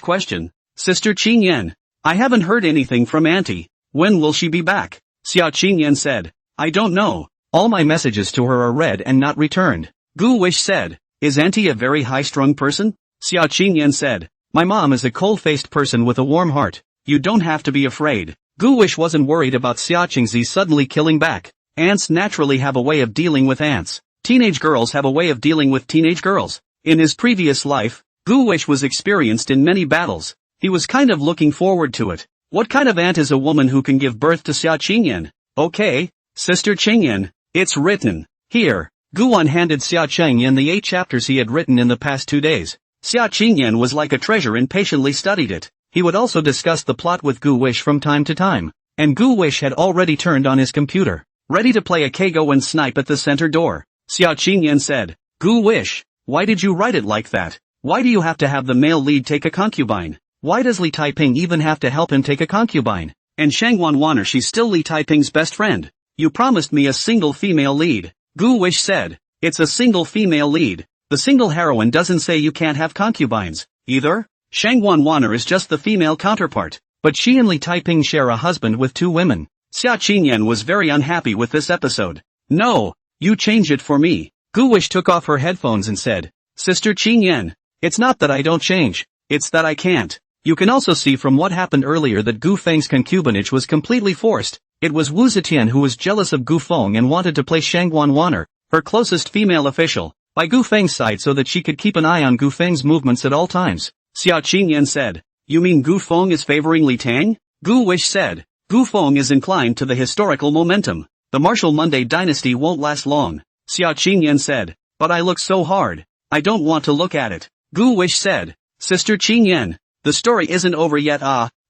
[SPEAKER 1] questioned. Sister Qingyan. I haven't heard anything from Auntie. When will she be back? Xia Qingyan said. I don't know. All my messages to her are read and not returned. Gu Wish said. Is Auntie a very high-strung person? Xia Qingyan said. My mom is a cold-faced person with a warm heart. You don't have to be afraid. Gu Wish wasn't worried about Xia Qingzi suddenly killing back. Ants naturally have a way of dealing with ants. Teenage girls have a way of dealing with teenage girls. In his previous life, Gu Wish was experienced in many battles. He was kind of looking forward to it. What kind of ant is a woman who can give birth to Xia Qingyan? Okay, Sister Qingyan, it's written. Here. Gu Wan handed Xia Qingyan the 8 chapters he had written in the past 2 days. Xia Qingyan was like a treasure and patiently studied it. He would also discuss the plot with Gu Wish from time to time. And Gu Wish had already turned on his computer, ready to play a Kago and snipe at the center door. Xia Qingyan said. Gu Wish, why did you write it like that? Why do you have to have the male lead take a concubine? Why does Li Taiping even have to help him take a concubine? And Shangwan Wanner, she's still Li Taiping's best friend. You promised me a single female lead. Gu Wish said. It's a single female lead. The single heroine doesn't say you can't have concubines, either. Shangwan Wanner is just the female counterpart, but she and Li Taiping share a husband with 2 women. Xia Qingyan was very unhappy with this episode. No, you change it for me. Gu Wish took off her headphones and said. Sister Qingyan, it's not that I don't change, it's that I can't. You can also see from what happened earlier that Gu Feng's concubinage was completely forced. It was Wu Zetian who was jealous of Gu Feng and wanted to place Shangwan Wanner, her closest female official, by Gu Feng's side so that she could keep an eye on Gu Feng's movements at all times. Xia Qingyan said. You mean Gu Feng is favoring Li Tang? Gu Wish said. Gu Feng is inclined to the historical momentum. The martial Monday dynasty won't last long. Xia Qingyan said. But I look so hard. I don't want to look at it. Gu Wish said. Sister Qingyan. The story isn't over yet.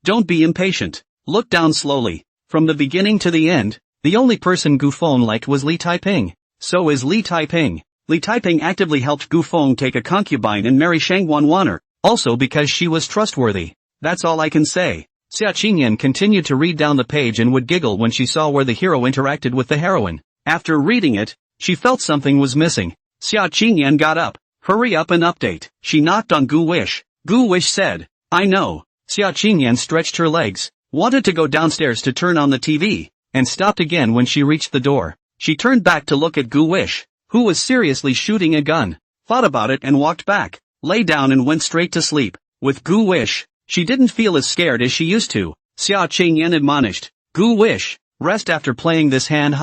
[SPEAKER 1] Don't be impatient. Look down slowly. From the beginning to the end, the only person Gu Feng liked was Li Taiping. So is Li Taiping. Li Taiping actively helped Gu Feng take a concubine and marry Shangwan Wanner, also because she was trustworthy. That's all I can say. Xia Qingyan continued to read down the page and would giggle when she saw where the hero interacted with the heroine. After reading it, she felt something was missing. Xia Qingyan got up. Hurry up and update. She knocked on Gu Wish. Gu Wish said. I know. Xia Qingyan stretched her legs, wanted to go downstairs to turn on the TV, and stopped again when she reached the door. She turned back to look at Gu Wish, who was seriously shooting a gun, thought about it and walked back, lay down and went straight to sleep. With Gu Wish, she didn't feel as scared as she used to. Xia Qingyan admonished. Gu Wish, rest after playing this hand.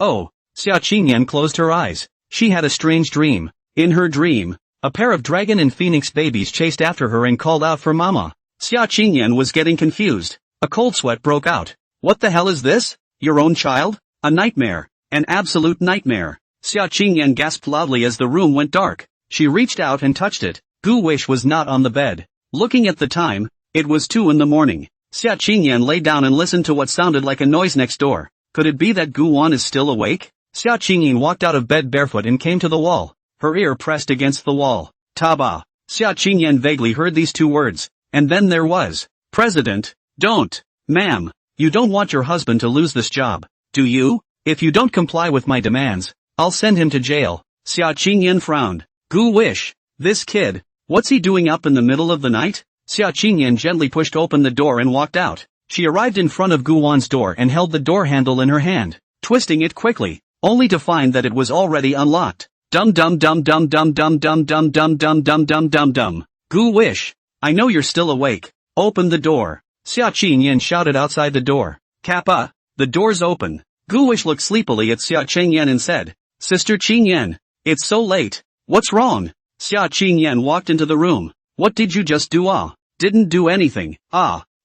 [SPEAKER 1] Oh. Xia Qingyan closed her eyes. She had a strange dream. In her dream, a pair of dragon and phoenix babies chased after her and called out for mama. Xia Qingyan was getting confused. A cold sweat broke out. What the hell is this? Your own child? A nightmare. An absolute nightmare. Xia Qingyan gasped loudly as the room went dark. She reached out and touched it. Gu Wish was not on the bed. Looking at the time, it was 2 in the morning. Xia Qingyan lay down and listened to what sounded like a noise next door. Could it be that Gu Wan is still awake? Xia Qingyan walked out of bed barefoot and came to the wall. Her ear pressed against the wall. Taba. Xia Qingyan vaguely heard these 2 words. And then there was. President. Don't. Ma'am. You don't want your husband to lose this job, do you? If you don't comply with my demands, I'll send him to jail. Xia Qingyan frowned. Gu Wish. This kid. What's he doing up in the middle of the night? Xia Qingyan gently pushed open the door and walked out. She arrived in front of Gu Wan's door and held the door handle in her hand, twisting it quickly, only to find that it was already unlocked. Dum dum dum dum dum dum dum dum dum dum dum dum dum dum. Gu Wish. I know you're still awake. Open the door. Xia Qingyan shouted outside the door. Kappa. The door's open. Gu Wish looked sleepily at Xia Qingyan and said, Sister Qingyan. It's so late. What's wrong? Xia Qingyan walked into the room. What did you just do? Didn't do anything.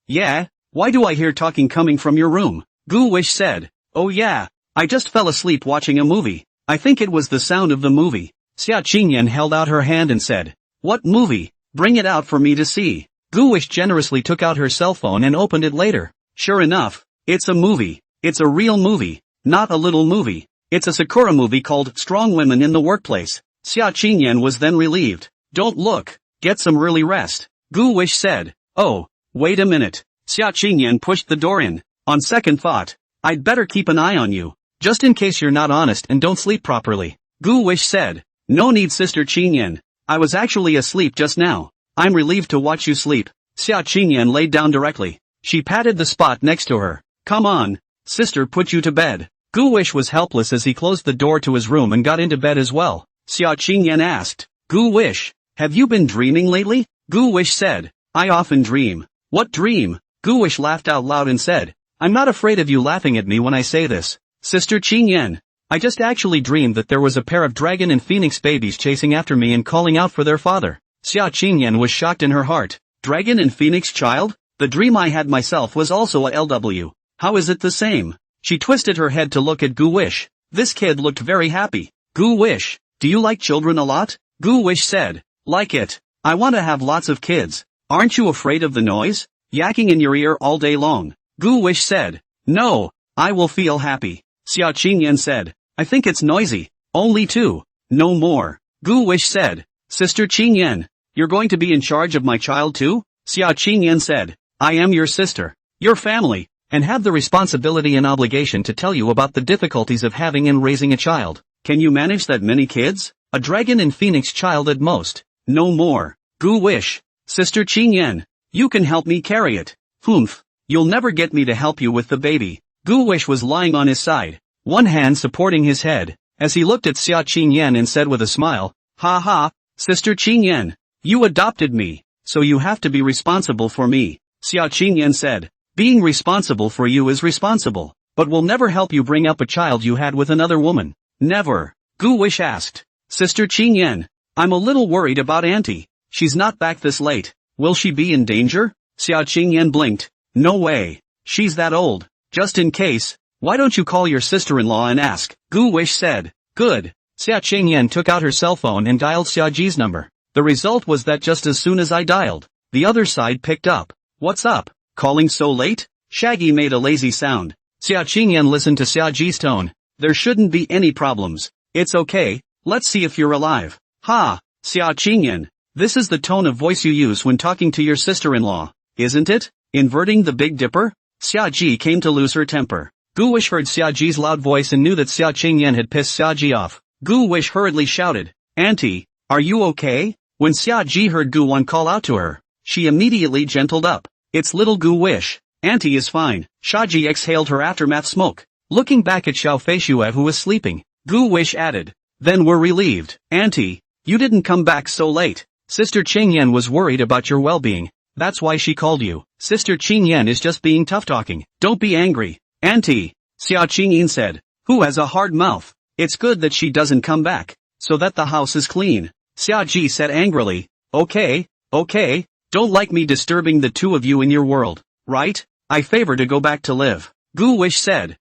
[SPEAKER 1] Yeah? Why do I hear talking coming from your room? Gu Wish said. Oh yeah. I just fell asleep watching a movie. I think it was the sound of the movie. Xia Qingyan held out her hand and said. What movie? Bring it out for me to see. Gu Wish generously took out her cell phone and opened it later. Sure enough, it's a movie. It's a real movie, not a little movie. It's a Sakura movie called Strong Women in the Workplace. Xia Qingyan was then relieved. Don't look. Get some early rest. Gu Wish said. Oh, wait a minute. Xia Qingyan pushed the door in. On second thought, I'd better keep an eye on you, just in case you're not honest and don't sleep properly. Gu Wish said. No need, Sister Qingyan. I was actually asleep just now. I'm relieved to watch you sleep. Xia Qingyan laid down directly. She patted the spot next to her. Come on, sister, put you to bed. Gu Wish was helpless as he closed the door to his room and got into bed as well. Xia Qingyan asked. Gu Wish, have you been dreaming lately? Gu Wish said. I often dream. What dream? Gu Wish laughed out loud and said. I'm not afraid of you laughing at me when I say this. Sister Qingyan, I just actually dreamed that there was a pair of dragon and phoenix babies chasing after me and calling out for their father. Xia Qingyan was shocked in her heart. Dragon and phoenix child? The dream I had myself was also a LW. How is it the same? She twisted her head to look at Gu Wish. This kid looked very happy. Gu Wish, do you like children a lot? Gu Wish said. Like it. I want to have lots of kids. Aren't you afraid of the noise? Yakking in your ear all day long. Gu Wish said. No, I will feel happy. Xia Qingyan said. I think it's noisy. Only two. No more. Gu Wish said. Sister Qingyan, you're going to be in charge of my child too? Xia Qingyan said. I am your sister, your family, and have the responsibility and obligation to tell you about the difficulties of having and raising a child. Can you manage that many kids? A dragon and phoenix child at most. No more. Gu Wish. Sister Qingyan, you can help me carry it. Humph. You'll never get me to help you with the baby. Gu Wish was lying on his side, one hand supporting his head, as he looked at Xia Qingyan and said with a smile, Ha ha, Sister Qingyan, you adopted me, so you have to be responsible for me. Xia Qingyan said. Being responsible for you is responsible, but will never help you bring up a child you had with another woman. Never. Gu Wish asked. Sister Qingyan, I'm a little worried about Auntie. She's not back this late. Will she be in danger? Xia Qingyan blinked. No way. She's that old. Just in case, why don't you call your sister-in-law and ask? Gu Wish said. Good. Xia Qingyan took out her cell phone and dialed Xiaji's number. The result was that just as soon as I dialed, the other side picked up. What's up? Calling so late? Shaggy made a lazy sound. Xia Qingyan listened to Xiaji's tone. There shouldn't be any problems. It's okay, let's see if you're alive. Ha! Xia Qingyan, this is the tone of voice you use when talking to your sister-in-law, isn't it? Inverting the Big Dipper? Xiaji came to lose her temper. Gu Wish heard Xiaji's loud voice and knew that Xia Qingyan had pissed Xiaji off. Gu Wish hurriedly shouted, Auntie, are you okay? When Xiaji heard Gu Wan call out to her, she immediately gentled up. It's little Gu Wish. Auntie is fine. Xiaji exhaled her aftermath smoke. Looking back at Xiao Feishue who was sleeping, Gu Wish added, Then we're relieved. Auntie, you didn't come back so late. Sister Qingyan was worried about your well-being. That's why she called you. Sister Qingyan is just being tough-talking. Don't be angry. Auntie, Xia Qingyan said, who has a hard mouth. It's good that she doesn't come back, so that the house is clean. Xiaji said angrily, Okay, don't like me disturbing the two of you in your world, right? I favor to go back to live. Gu Wish said,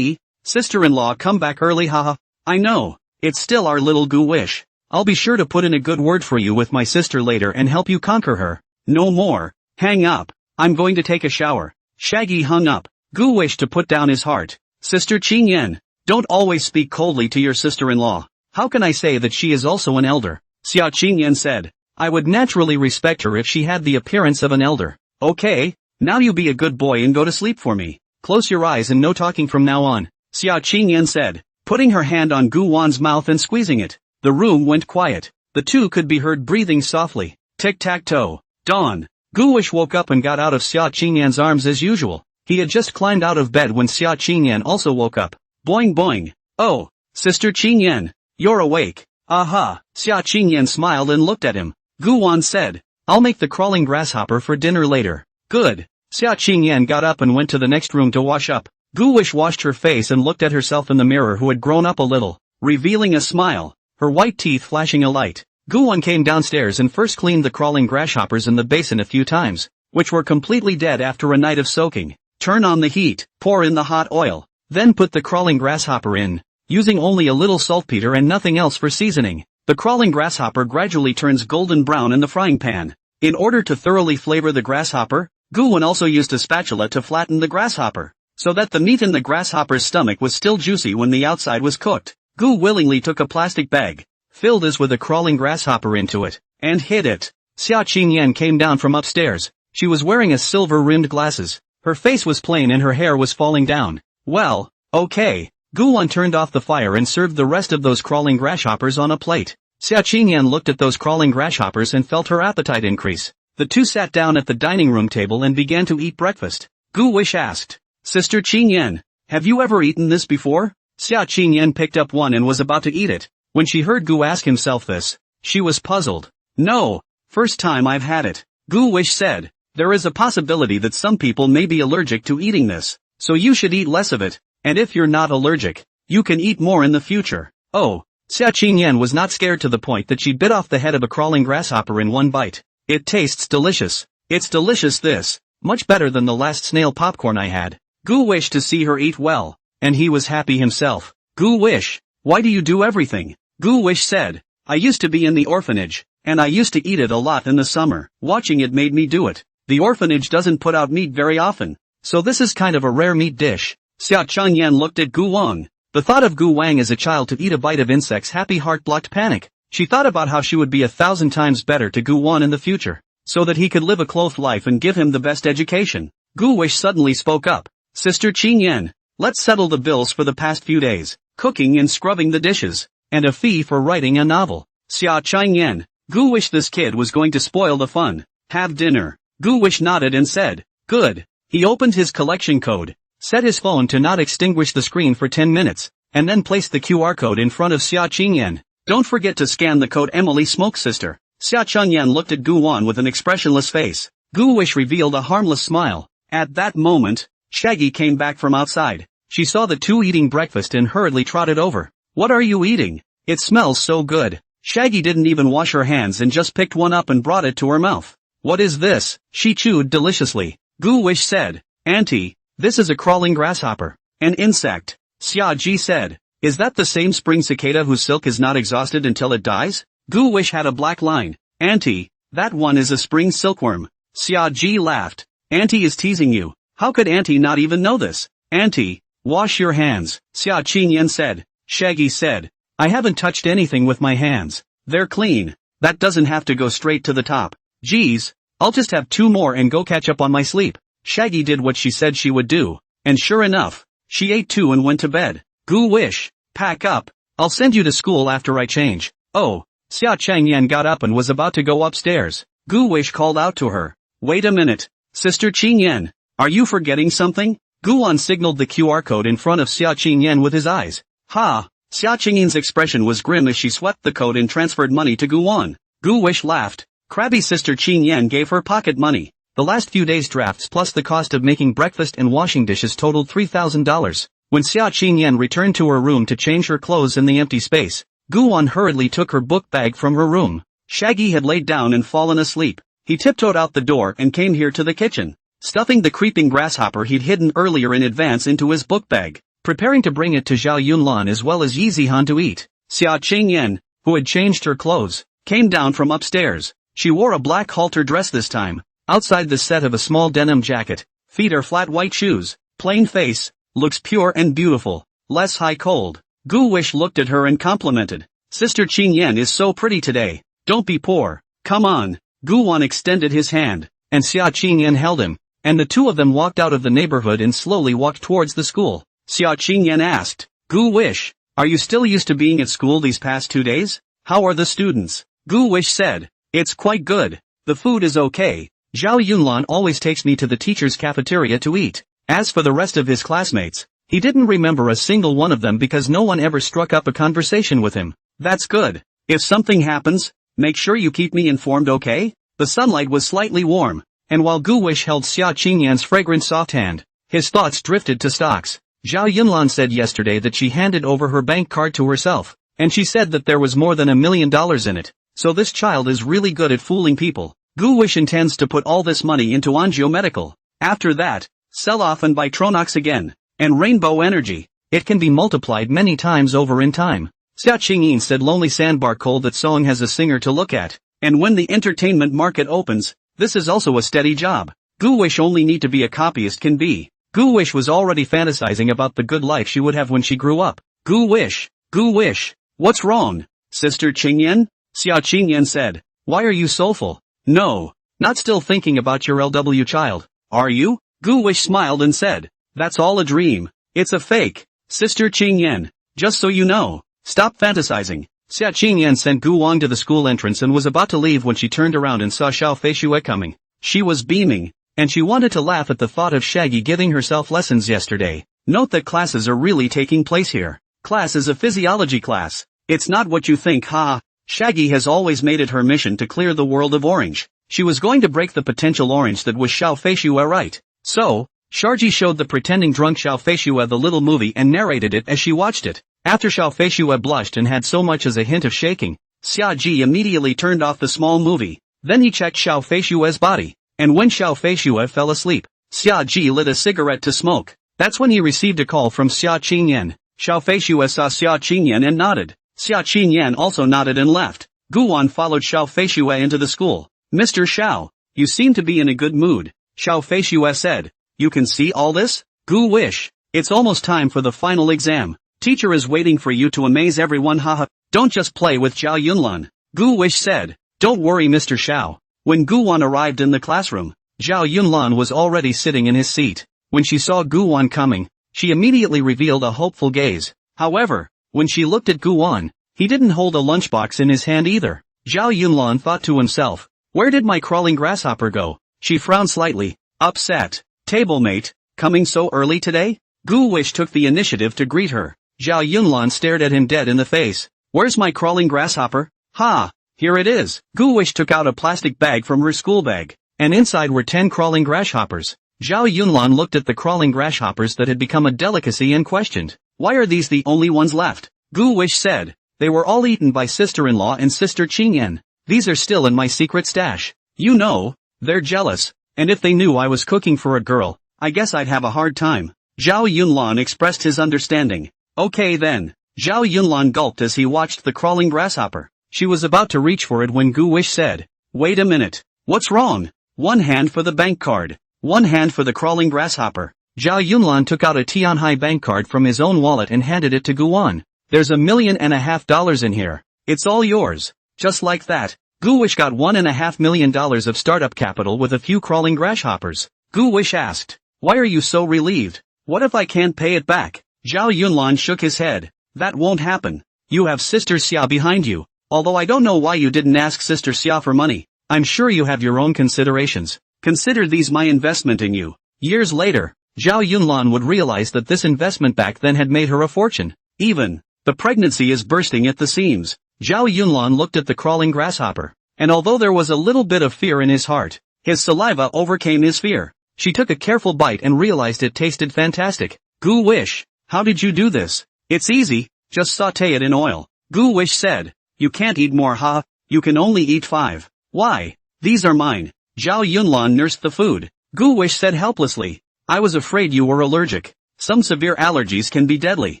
[SPEAKER 1] sister-in-law come back early haha. I know, it's still our little Gu Wish. I'll be sure to put in a good word for you with my sister later and help you conquer her. No more. Hang up. I'm going to take a shower. Shaggy hung up. Gu Wish to put down his heart. Sister Qingyan, don't always speak coldly to your sister-in-law. How can I say that she is also an elder? Xia Qingyan said. I would naturally respect her if she had the appearance of an elder. Okay, now you be a good boy and go to sleep for me. Close your eyes and no talking from now on. Xia Qingyan said, putting her hand on Gu Wan's mouth and squeezing it. The room went quiet. The two could be heard breathing softly. Tic-tac-toe. Dawn. Gu Wish woke up and got out of Xia Qingyan's arms as usual. He had just climbed out of bed when Xia Qingyan also woke up. Boing boing. Oh, Sister Qingyan, you're awake. Aha. Xia Qingyan smiled and looked at him. Gu Wan said, I'll make the crawling grasshopper for dinner later. Good. Xia Qingyan got up and went to the next room to wash up. Gu Wish washed her face and looked at herself in the mirror who had grown up a little, revealing a smile, her white teeth flashing a light. Gu Wan came downstairs and first cleaned the crawling grasshoppers in the basin a few times, which were completely dead after a night of soaking. Turn on the heat, pour in the hot oil, then put the crawling grasshopper in, using only a little saltpeter and nothing else for seasoning. The crawling grasshopper gradually turns golden brown in the frying pan. In order to thoroughly flavor the grasshopper, Gu Wan also used a spatula to flatten the grasshopper. so that the meat in the grasshopper's stomach was still juicy when the outside was cooked. Gu willingly took a plastic bag, filled as with a crawling grasshopper into it, and hid it. Xia Qingyan came down from upstairs. She was wearing a silver-rimmed glasses. Her face was plain and her hair was falling down. Well, okay. Guwon turned off the fire and served the rest of those crawling grasshoppers on a plate. Xia Qingyan looked at those crawling grasshoppers and felt her appetite increase. The two sat down at the dining room table and began to eat breakfast. Gu Wish asked, "Sister Qingyan, have you ever eaten this before?" Xia Qingyan picked up one and was about to eat it. When she heard Gu ask himself this, she was puzzled. "No, first time I've had it," Gu Wish said. "There is a possibility that some people may be allergic to eating this, so you should eat less of it, and if you're not allergic, you can eat more in the future." Oh, Xia Qingyan was not scared to the point that she bit off the head of a crawling grasshopper in one bite. "It tastes delicious. It's delicious this. Much better than the last snail popcorn I had." Gu wished to see her eat well, and he was happy himself. "Gu Wish, why do you do everything?" Gu Wish said, "I used to be in the orphanage, and I used to eat it a lot in the summer. Watching it made me do it. The orphanage doesn't put out meat very often, so this is kind of a rare meat dish." Xia Changyan looked at Gu Wang. The thought of Gu Wang as a child to eat a bite of insects' happy heart blocked panic. She thought about how she would be 1,000 times better to Gu Wan in the future, so that he could live a clothed life and give him the best education. Gu Wish suddenly spoke up. "Sister Qingyan, let's settle the bills for the past few days, cooking and scrubbing the dishes, and a fee for writing a novel." Xia Qingyan, Gu Wish, this kid was going to spoil the fun. "Have dinner." Gu Wish nodded and said, "Good." He opened his collection code, set his phone to not extinguish the screen for 10 minutes, and then placed the QR code in front of Xia Qingyan. "Don't forget to scan the code Emily Smoke Sister." Xia Changyan looked at Gu Wan with an expressionless face. Gu Wish revealed a harmless smile. At that moment, Shaggy came back from outside. She saw the two eating breakfast and hurriedly trotted over. "What are you eating? It smells so good." Shaggy didn't even wash her hands and just picked one up and brought it to her mouth. "What is this?" She chewed deliciously. Gu Wish said, "Auntie, this is a crawling grasshopper. An insect." Xia Ji said, "Is that the same spring cicada whose silk is not exhausted until it dies?" Gu Wish had a black line. "Auntie, that one is a spring silkworm." Xia Ji laughed. "Auntie is teasing you. How could Auntie not even know this?" "Auntie, wash your hands," Xia Qingyan said. Shaggy said, "I haven't touched anything with my hands. They're clean. That doesn't have to go straight to the top." "Geez, I'll just have 2 more and go catch up on my sleep." Shaggy did what she said she would do, and sure enough, she ate 2 and went to bed. Gu Wish, pack up. I'll send you to school after I change. Oh, Xia Changyan got up and was about to go upstairs. Gu Wish called out to her. "Wait a minute. Sister Qingyan, are you forgetting something?" Guan signaled the QR code in front of Xia Qingyan with his eyes. "Ha!" Xia Qingyan's expression was grim as she swept the code and transferred money to Guan. Gu Wish laughed. Crabby Sister Qingyan gave her pocket money. The last few days' drafts plus the cost of making breakfast and washing dishes totaled $3,000. When Xia Qingyan returned to her room to change her clothes in the empty space, Guan hurriedly took her book bag from her room. Shaggy had laid down and fallen asleep. He tiptoed out the door and came here to the kitchen, stuffing the creeping grasshopper he'd hidden earlier in advance into his book bag, preparing to bring it to Zhao Yunlan as well as Yi Zihan to eat. Xia Qingyan, who had changed her clothes, came down from upstairs. She wore a black halter dress this time. Outside the set of a small denim jacket, feet are flat white shoes, plain face, looks pure and beautiful, less high cold. Gu Wish looked at her and complimented. "Sister Qingyan is so pretty today. Don't be poor. Come on." Gu Wan extended his hand, and Xia Qingyan held him, and the two of them walked out of the neighborhood and slowly walked towards the school. Xia Qingyan asked, "Gu Wish, are you still used to being at school these past 2 days? How are the students?" Gu Wish said, "It's quite good. The food is okay. Zhao Yunlan always takes me to the teacher's cafeteria to eat." As for the rest of his classmates, he didn't remember a single one of them because no one ever struck up a conversation with him. "That's good. If something happens, make sure you keep me informed, okay?" The sunlight was slightly warm, and while Gu Wish held Xia Qingyan's fragrant soft hand, his thoughts drifted to stocks. Zhao Yunlan said yesterday that she handed over her bank card to herself, and she said that there was more than $1 million in it. So this child is really good at fooling people. Gu Wish intends to put all this money into Anjio Medical. After that, sell off and buy Tronox again, and Rainbow Energy. It can be multiplied many times over in time. Xia Qingyin said Lonely Sandbar Cole that Song has a singer to look at, and when the entertainment market opens, this is also a steady job. Gu Wish only need to be a copyist can be. Gu Wish was already fantasizing about the good life she would have when she grew up. Gu Wish. Gu Wish. What's wrong? Sister Qingyan? Xia Qingyan said. Why are you soulful? No. Not still thinking about your LW child, are you? Gu Wish smiled and said. That's all a dream. It's a fake. Sister Qingyan. Just so you know. Stop fantasizing. Xia Qingyan sent Gu Wang to the school entrance and was about to leave when she turned around and saw Xiao Feishue coming. She was beaming, and she wanted to laugh at the thought of Shaggy giving herself lessons yesterday. Note that classes are really taking place here. Class is a physiology class. It's not what you think, ha. Shaggy has always made it her mission to clear the world of orange. She was going to break the potential orange that was Xiao Feishue, right? So, Sharji showed the pretending drunk Xiao Feishue the little movie and narrated it as she watched it. After Xiao Feishue blushed and had so much as a hint of shaking, Xia Ji immediately turned off the small movie. Then he checked Xiao Feishue's body, and when Xiao Feishue fell asleep, Xia Ji lit a cigarette to smoke. That's when he received a call from Xia Qingyan. Xiao Feishue saw Xia Qingyan and nodded. Xia Qingyan also nodded and left. Guan followed Xiao Feishue into the school. Mr. Xiao, you seem to be in a good mood, Xiao Feishue said. You can see all this? Gu Wish. It's almost time for the final exam. Teacher is waiting for you to amaze everyone, haha. Don't just play with Zhao Yunlan. Gu Wish said. Don't worry, Mr. Xiao. When Guan arrived in the classroom, Zhao Yunlan was already sitting in his seat. When she saw Guan coming, she immediately revealed a hopeful gaze. However, when she looked at Guan, he didn't hold a lunchbox in his hand either. Zhao Yunlan thought to himself, where did my crawling grasshopper go? She frowned slightly, upset. Tablemate, coming so early today? Gu Wish took the initiative to greet her. Zhao Yunlan stared at him dead in the face. Where's my crawling grasshopper? Ha! Here it is. Gu Wish took out a plastic bag from her school bag, and inside were 10 crawling grasshoppers. Zhao Yunlan looked at the crawling grasshoppers that had become a delicacy and questioned, why are these the only ones left? Gu Wish said, they were all eaten by sister-in-law and sister Qingyan. These are still in my secret stash. You know, they're jealous, and if they knew I was cooking for a girl, I guess I'd have a hard time. Zhao Yunlan expressed his understanding. Okay then. Zhao Yunlan gulped as he watched the crawling grasshopper. She was about to reach for it when Gu Wish said, wait a minute. What's wrong? One hand for the bank card. One hand for the crawling grasshopper. Zhao Yunlan took out a Tianhai bank card from his own wallet and handed it to Guan. There's $1.5 million in here. It's all yours. Just like that. Gu Wish got $1.5 million of startup capital with a few crawling grasshoppers. Gu Wish asked, why are you so relieved? What if I can't pay it back? Zhao Yunlan shook his head. That won't happen. You have Sister Xia behind you. Although I don't know why you didn't ask Sister Xia for money. I'm sure you have your own considerations. Consider these my investment in you. Years later, Zhao Yunlan would realize that this investment back then had made her a fortune. Even, the pregnancy is bursting at the seams. Zhao Yunlan looked at the crawling grasshopper, and although there was a little bit of fear in his heart, his saliva overcame his fear. She took a careful bite and realized it tasted fantastic. Gu Wish, how did you do this? It's easy, just saute it in oil. Gu Wish said, you can't eat more, ha, you can only eat 5. Why? These are mine. Zhao Yunlan nursed the food. Gu Wish said helplessly, I was afraid you were allergic. Some severe allergies can be deadly.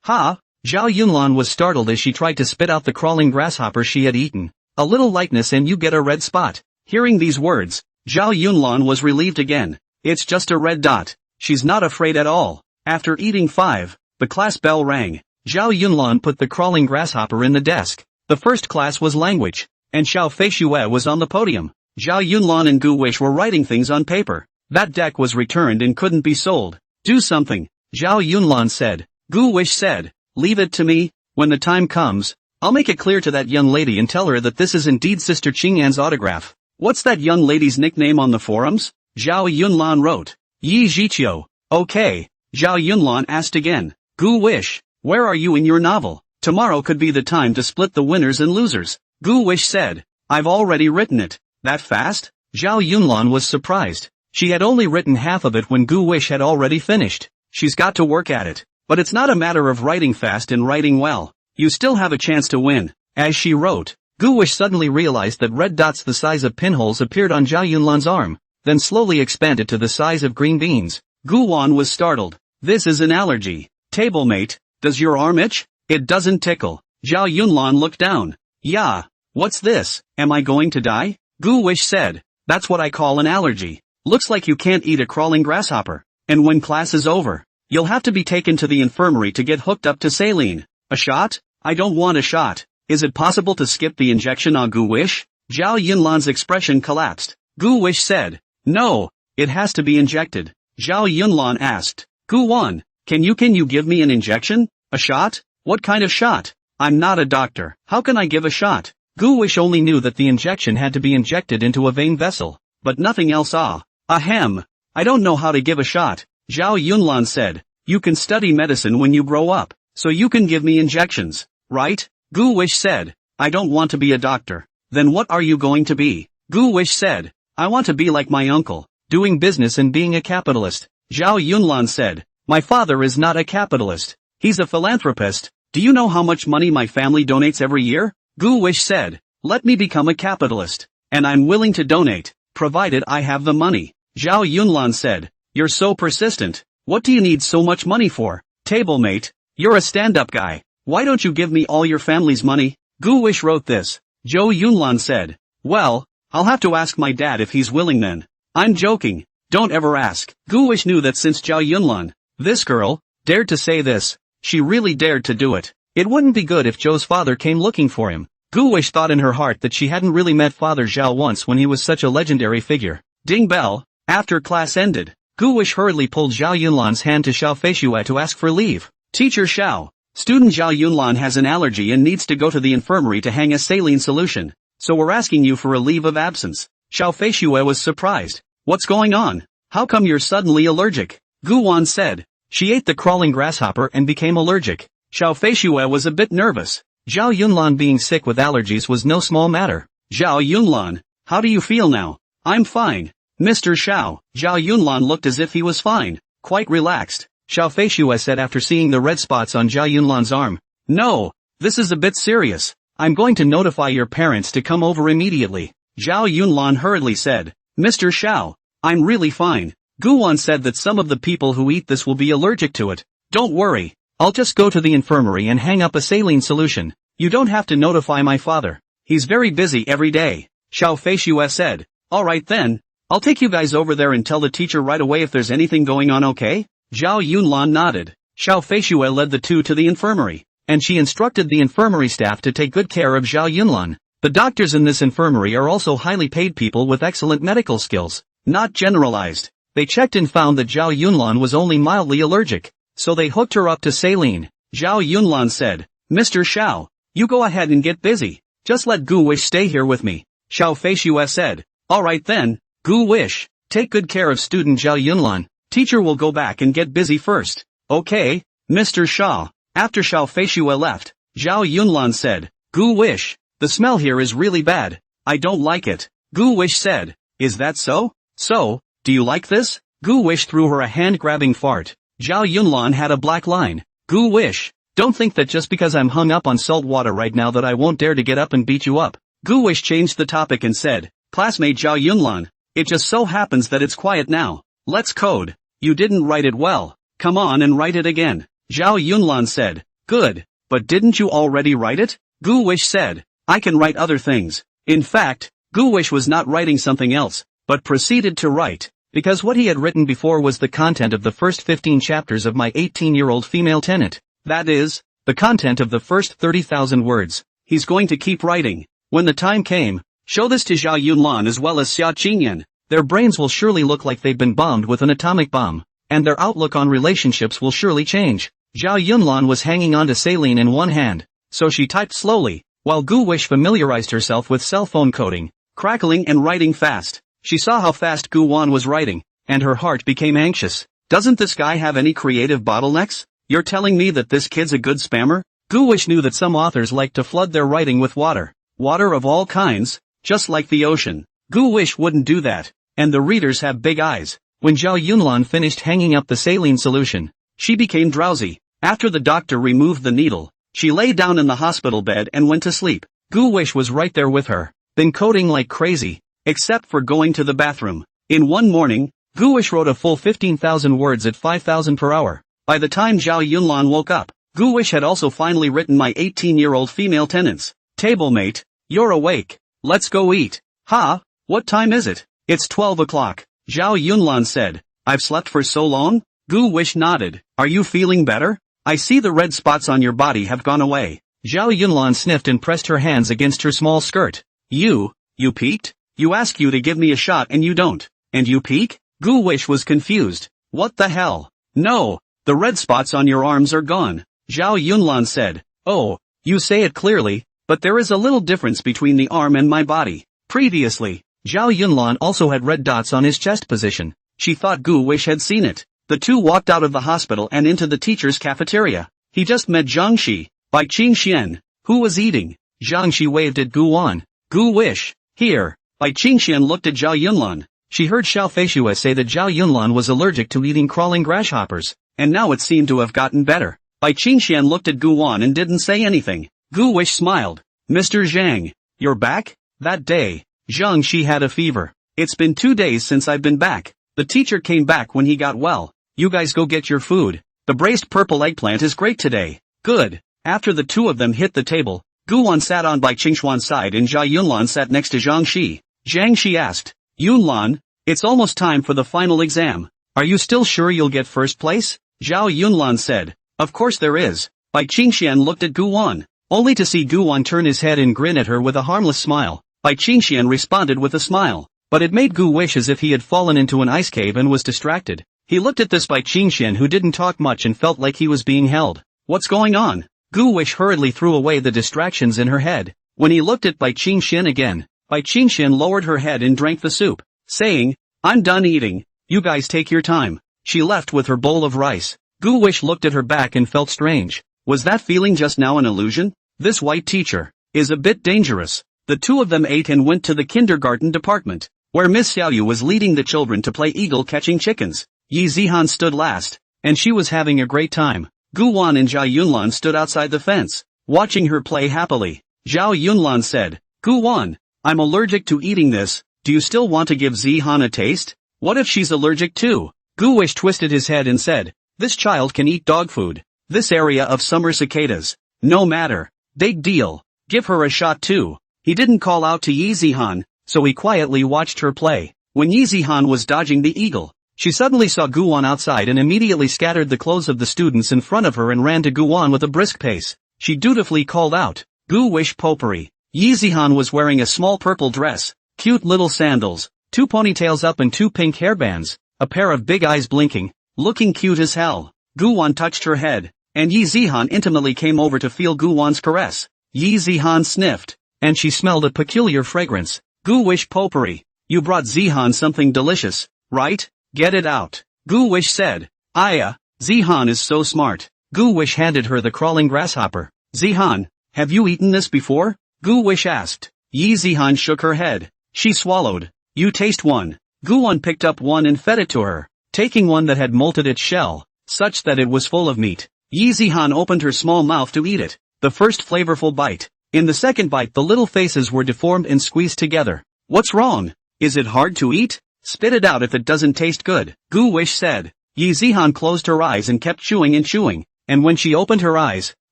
[SPEAKER 1] Ha! Zhao Yunlan was startled as she tried to spit out the crawling grasshopper she had eaten. A little lightness and you get a red spot. Hearing these words, Zhao Yunlan was relieved again. It's just a red dot. She's not afraid at all. After eating 5, the class bell rang. Zhao Yunlan put the crawling grasshopper in the desk. The first class was language, and Xiao Feishue was on the podium. Zhao Yunlan and Gu Wish were writing things on paper. That deck was returned and couldn't be sold. Do something, Zhao Yunlan said. Gu Wish said, leave it to me. When the time comes, I'll make it clear to that young lady and tell her that this is indeed Sister Qingyan's autograph. What's that young lady's nickname on the forums? Zhao Yunlan wrote. Yi Zhiqiu. Okay. Zhao Yunlan asked again. Gu Wish, where are you in your novel? Tomorrow could be the time to split the winners and losers. Gu Wish said. I've already written it. That fast? Zhao Yunlan was surprised. She had only written half of it when Gu Wish had already finished. She's got to work at it. But it's not a matter of writing fast and writing well. You still have a chance to win. As she wrote, Gu Wish suddenly realized that red dots the size of pinholes appeared on Zhao Yunlan's arm, then slowly expanded to the size of green beans. Gu Wan was startled. This is an allergy. Tablemate, does your arm itch? It doesn't tickle. Zhao Yunlan looked down. Yeah. What's this? Am I going to die? Gu Wish said. That's what I call an allergy. Looks like you can't eat a crawling grasshopper. And when class is over, you'll have to be taken to the infirmary to get hooked up to saline. A shot? I don't want a shot. Is it possible to skip the injection? Gu Wish? Zhao Yunlan's expression collapsed. Gu Wish said, no, it has to be injected. Zhao Yunlan asked, Gu Wan, can you give me an injection? A shot? What kind of shot? I'm not a doctor. How can I give a shot? Gu Wish only knew that the injection had to be injected into a vein vessel, but nothing else. Ahem. I don't know how to give a shot. Zhao Yunlan said, you can study medicine when you grow up, so you can give me injections, right? Gu Wish said, I don't want to be a doctor. Then what are you going to be? Gu Wish said, I want to be like my uncle, doing business and being a capitalist. Zhao Yunlan said, my father is not a capitalist. He's a philanthropist. Do you know how much money my family donates every year? Gu Wish said, let me become a capitalist. And I'm willing to donate, provided I have the money. Zhao Yunlan said, you're so persistent. What do you need so much money for? Tablemate, you're a stand-up guy. Why don't you give me all your family's money? Gu Wish wrote this. Zhou Yunlan said, well, I'll have to ask my dad if he's willing then. I'm joking. Don't ever ask. Gu Wish knew that since Zhao Yunlan, this girl, dared to say this, she really dared to do it. It wouldn't be good if Zhou's father came looking for him. Gu Wish thought in her heart that she hadn't really met Father Zhao once when he was such a legendary figure. Ding bell. After class ended, Gu Wish hurriedly pulled Zhao Yunlan's hand to Xiao Feishue to ask for leave. Teacher Xiao, student Zhao Yunlan has an allergy and needs to go to the infirmary to hang a saline solution, so we're asking you for a leave of absence. Xiao Feishue was surprised. What's going on? How come you're suddenly allergic? Gu Wan said. She ate the crawling grasshopper and became allergic. Xiao Feishue was a bit nervous. Zhao Yunlan being sick with allergies was no small matter. Zhao Yunlan, how do you feel now? I'm fine. Mr. Xiao. Zhao Yunlan looked as if he was fine, quite relaxed. Xiao Feishue said after seeing the red spots on Zhao Yunlan's arm. No, this is a bit serious. I'm going to notify your parents to come over immediately. Zhao Yunlan hurriedly said. Mr. Xiao, I'm really fine. Gu Wan said that some of the people who eat this will be allergic to it. Don't worry. I'll just go to the infirmary and hang up a saline solution. You don't have to notify my father. He's very busy every day. Xiao Feishue said. Alright then. I'll take you guys over there and tell the teacher right away if there's anything going on, okay? Zhao Yunlan nodded. Xiao Feishue led the two to the infirmary, and she instructed the infirmary staff to take good care of Zhao Yunlan. The doctors in this infirmary are also highly paid people with excellent medical skills, not generalized. They checked and found that Zhao Yunlan was only mildly allergic, so they hooked her up to saline. Zhao Yunlan said, Mr. Xiao, you go ahead and get busy. Just let Gu Wish stay here with me. Xiao Feishue said. Alright then, Gu Wish, take good care of student Zhao Yunlan. Teacher will go back and get busy first. Okay, Mr. Xiao. After Xiao Feishue left, Zhao Yunlan said, Gu Wish, the smell here is really bad. I don't like it. Gu Wish said, is that so? So, do you like this? Gu Wish threw her a hand-grabbing fart. Zhao Yunlan had a black line. Gu Wish, don't think that just because I'm hung up on salt water right now that I won't dare to get up and beat you up. Gu Wish changed the topic and said, classmate Zhao Yunlan, it just so happens that it's quiet now. Let's code. You didn't write it well. Come on and write it again. Zhao Yunlan said. Good, but didn't you already write it? Gu Wish said. I can write other things. In fact, Gu Wish was not writing something else, but proceeded to write, because what he had written before was the content of the first 15 chapters of my 18-year-old female tenant. That is, the content of the first 30,000 words. He's going to keep writing. When the time came, show this to Zhao Yunlan as well as Xia Qingyan. Their brains will surely look like they've been bombed with an atomic bomb, and their outlook on relationships will surely change. Zhao Yunlan was hanging on to saline in one hand, so she typed slowly, while Gu Wish familiarized herself with cell phone coding, crackling and writing fast. She saw how fast Gu Wan was writing, and her heart became anxious. Doesn't this guy have any creative bottlenecks? You're telling me that this kid's a good spammer? Gu Wish knew that some authors like to flood their writing with water. Water of all kinds, just like the ocean. Gu Wish wouldn't do that. And the readers have big eyes. When Zhao Yunlan finished hanging up the saline solution, she became drowsy. After the doctor removed the needle, she lay down in the hospital bed and went to sleep. Gu Wish was right there with her, been coding like crazy, except for going to the bathroom. In one morning, Gu Wish wrote a full 15,000 words at 5,000 per hour. By the time Zhao Yunlan woke up, Gu Wish had also finally written my 18-year-old female tenants. Tablemate, you're awake. Let's go eat. Ha, what time is it? It's 12 o'clock. Zhao Yunlan said. I've slept for so long? Gu Wish nodded. Are you feeling better? I see the red spots on your body have gone away. Zhao Yunlan sniffed and pressed her hands against her small skirt. You peeked? You ask you to give me a shot and you don't. And you peek? Gu Wish was confused. What the hell? No, the red spots on your arms are gone. Zhao Yunlan said. Oh, you say it clearly, but there is a little difference between the arm and my body. Previously, Zhao Yunlan also had red dots on his chest position. She thought Gu Wish had seen it. The two walked out of the hospital and into the teacher's cafeteria. He just met Zhang Shi, by Qing Xian, who was eating. Zhang Shi waved at Gu Wan. Gu Wish, here. Bai Qingxian looked at Zhao Yunlan. She heard Xiao Feishue say that Zhao Yunlan was allergic to eating crawling grasshoppers, and now it seemed to have gotten better. Bai Qingxian looked at Gu Wan and didn't say anything. Gu Wish smiled. Mr. Zhang, you're back? That day, Zhang Shi had a fever. It's been 2 days since I've been back. The teacher came back when he got well. You guys go get your food. The braised purple eggplant is great today. Good. After the two of them hit the table, Gu Wan sat on Bai Qingxuan's side and Zhao Yunlan sat next to Zhang Shi. Zhang Shi asked, Yunlan, it's almost time for the final exam. Are you still sure you'll get first place? Zhao Yunlan said, of course there is. Bai Qingxian looked at Gu Wan, only to see Gu Wan turn his head and grin at her with a harmless smile. Bai Qingxian responded with a smile, but it made Gu Wish as if he had fallen into an ice cave and was distracted. He looked at this Bai Qingxian who didn't talk much and felt like he was being held. What's going on? Gu Wish hurriedly threw away the distractions in her head. When he looked at Bai Qingxian again, Bai Qingxian lowered her head and drank the soup, saying, I'm done eating, you guys take your time. She left with her bowl of rice. Gu Wish looked at her back and felt strange. Was that feeling just now an illusion? This white teacher is a bit dangerous. The two of them ate and went to the kindergarten department, where Miss Xiaoyu was leading the children to play eagle catching chickens. Yi Zihan stood last, and she was having a great time. Gu Wan and Zhao Yunlan stood outside the fence, watching her play happily. Zhao Yunlan said, Gu Wan, I'm allergic to eating this, do you still want to give Zihan a taste? What if she's allergic too? Gu Wish twisted his head and said, this child can eat dog food. This area of summer cicadas. No matter. Big deal. Give her a shot too. He didn't call out to Yi Zihan, so he quietly watched her play. When Yi Zihan was dodging the eagle, she suddenly saw Gu Wan outside and immediately scattered the clothes of the students in front of her and ran to Gu Wan with a brisk pace. She dutifully called out, Gu Wish Potpourri. Yi Zihan was wearing a small purple dress, cute little sandals, 2 ponytails up and 2 pink hairbands, a pair of big eyes blinking, looking cute as hell. Gu Wan touched her head, and Yi Zihan intimately came over to feel Gu Wan's caress. Yi Zihan sniffed, and she smelled a peculiar fragrance. Gu Wish Potpourri, you brought Zihan something delicious, right? Get it out. Gu Wish said. Aya, Zihan is so smart. Gu Wish handed her the crawling grasshopper. Zihan, have you eaten this before? Gu Wish asked. Yi Zihan shook her head. She swallowed. You taste one. Gu Wan picked up one and fed it to her, taking one that had molted its shell, such that it was full of meat. Yi Zihan opened her small mouth to eat it. The first flavorful bite. In the second bite the little faces were deformed and squeezed together. What's wrong? Is it hard to eat? Spit it out if it doesn't taste good. Gu Wish said. Yi Zihan closed her eyes and kept chewing, and when she opened her eyes,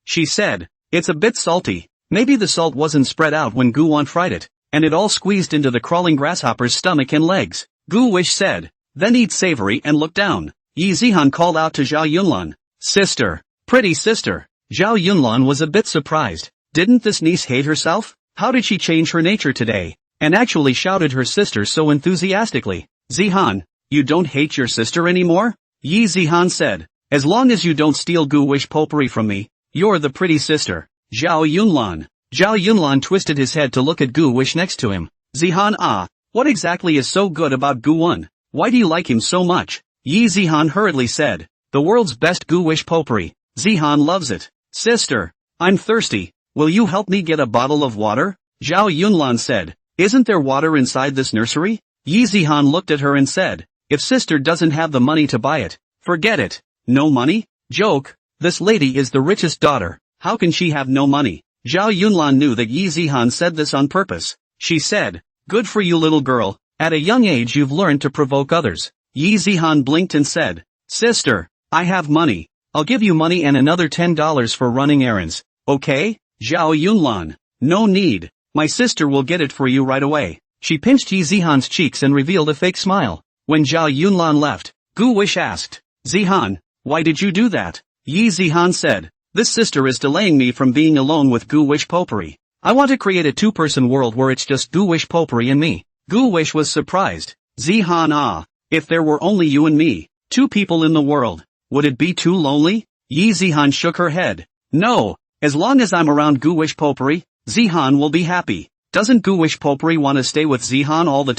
[SPEAKER 1] she said, it's a bit salty. Maybe the salt wasn't spread out when Gu Wan fried it, and it all squeezed into the crawling grasshopper's stomach and legs. Gu Wish said, then eat savory and look down. Yi Zihan called out to Zhao Yunlan. Sister. Pretty sister. Zhao Yunlan was a bit surprised. Didn't this niece hate herself? How did she change her nature today? And actually shouted her sister so enthusiastically. Zihan, you don't hate your sister anymore? Yi Zihan said, as long as you don't steal Gu Wish Potpourri from me, you're the pretty sister. Zhao Yunlan. Zhao Yunlan twisted his head to look at Gu Wish next to him. Zihan, what exactly is so good about Gu Wan? Why do you like him so much? Yi Zihan hurriedly said, the world's best Gu Wish Potpourri. Zihan loves it. Sister, I'm thirsty. Will you help me get a bottle of water? Zhao Yunlan said. Isn't there water inside this nursery? Yi Zihan looked at her and said, if sister doesn't have the money to buy it, forget it. No money? Joke. This lady is the richest daughter. How can she have no money? Zhao Yunlan knew that Yi Zihan said this on purpose. She said, good for you little girl, at a young age you've learned to provoke others. Yi Zihan blinked and said, sister, I have money. I'll give you money and another $10 for running errands. Okay? Zhao Yunlan. No need. My sister will get it for you right away. She pinched Yi Zihan's cheeks and revealed a fake smile. When Zhao Yunlan left, Gu Wish asked. Zihan, why did you do that? Yi Zihan said. This sister is delaying me from being alone with Gu Wish Potpourri. I want to create a two-person world where it's just Gu Wish Potpourri and me. Gu Wish was surprised. Zihan, if there were only you and me, two people in the world, would it be too lonely? Yi Zihan shook her head. No, as long as I'm around Gu Wish Potpourri, Zihan will be happy. Doesn't Gu Wish Potpourri want to stay with Zihan all the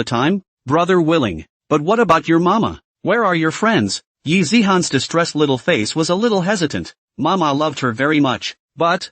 [SPEAKER 1] time? Brother willing. But what about your mama? Where are your friends? Yi Zihan's distressed little face was a little hesitant. Mama loved her very much. But,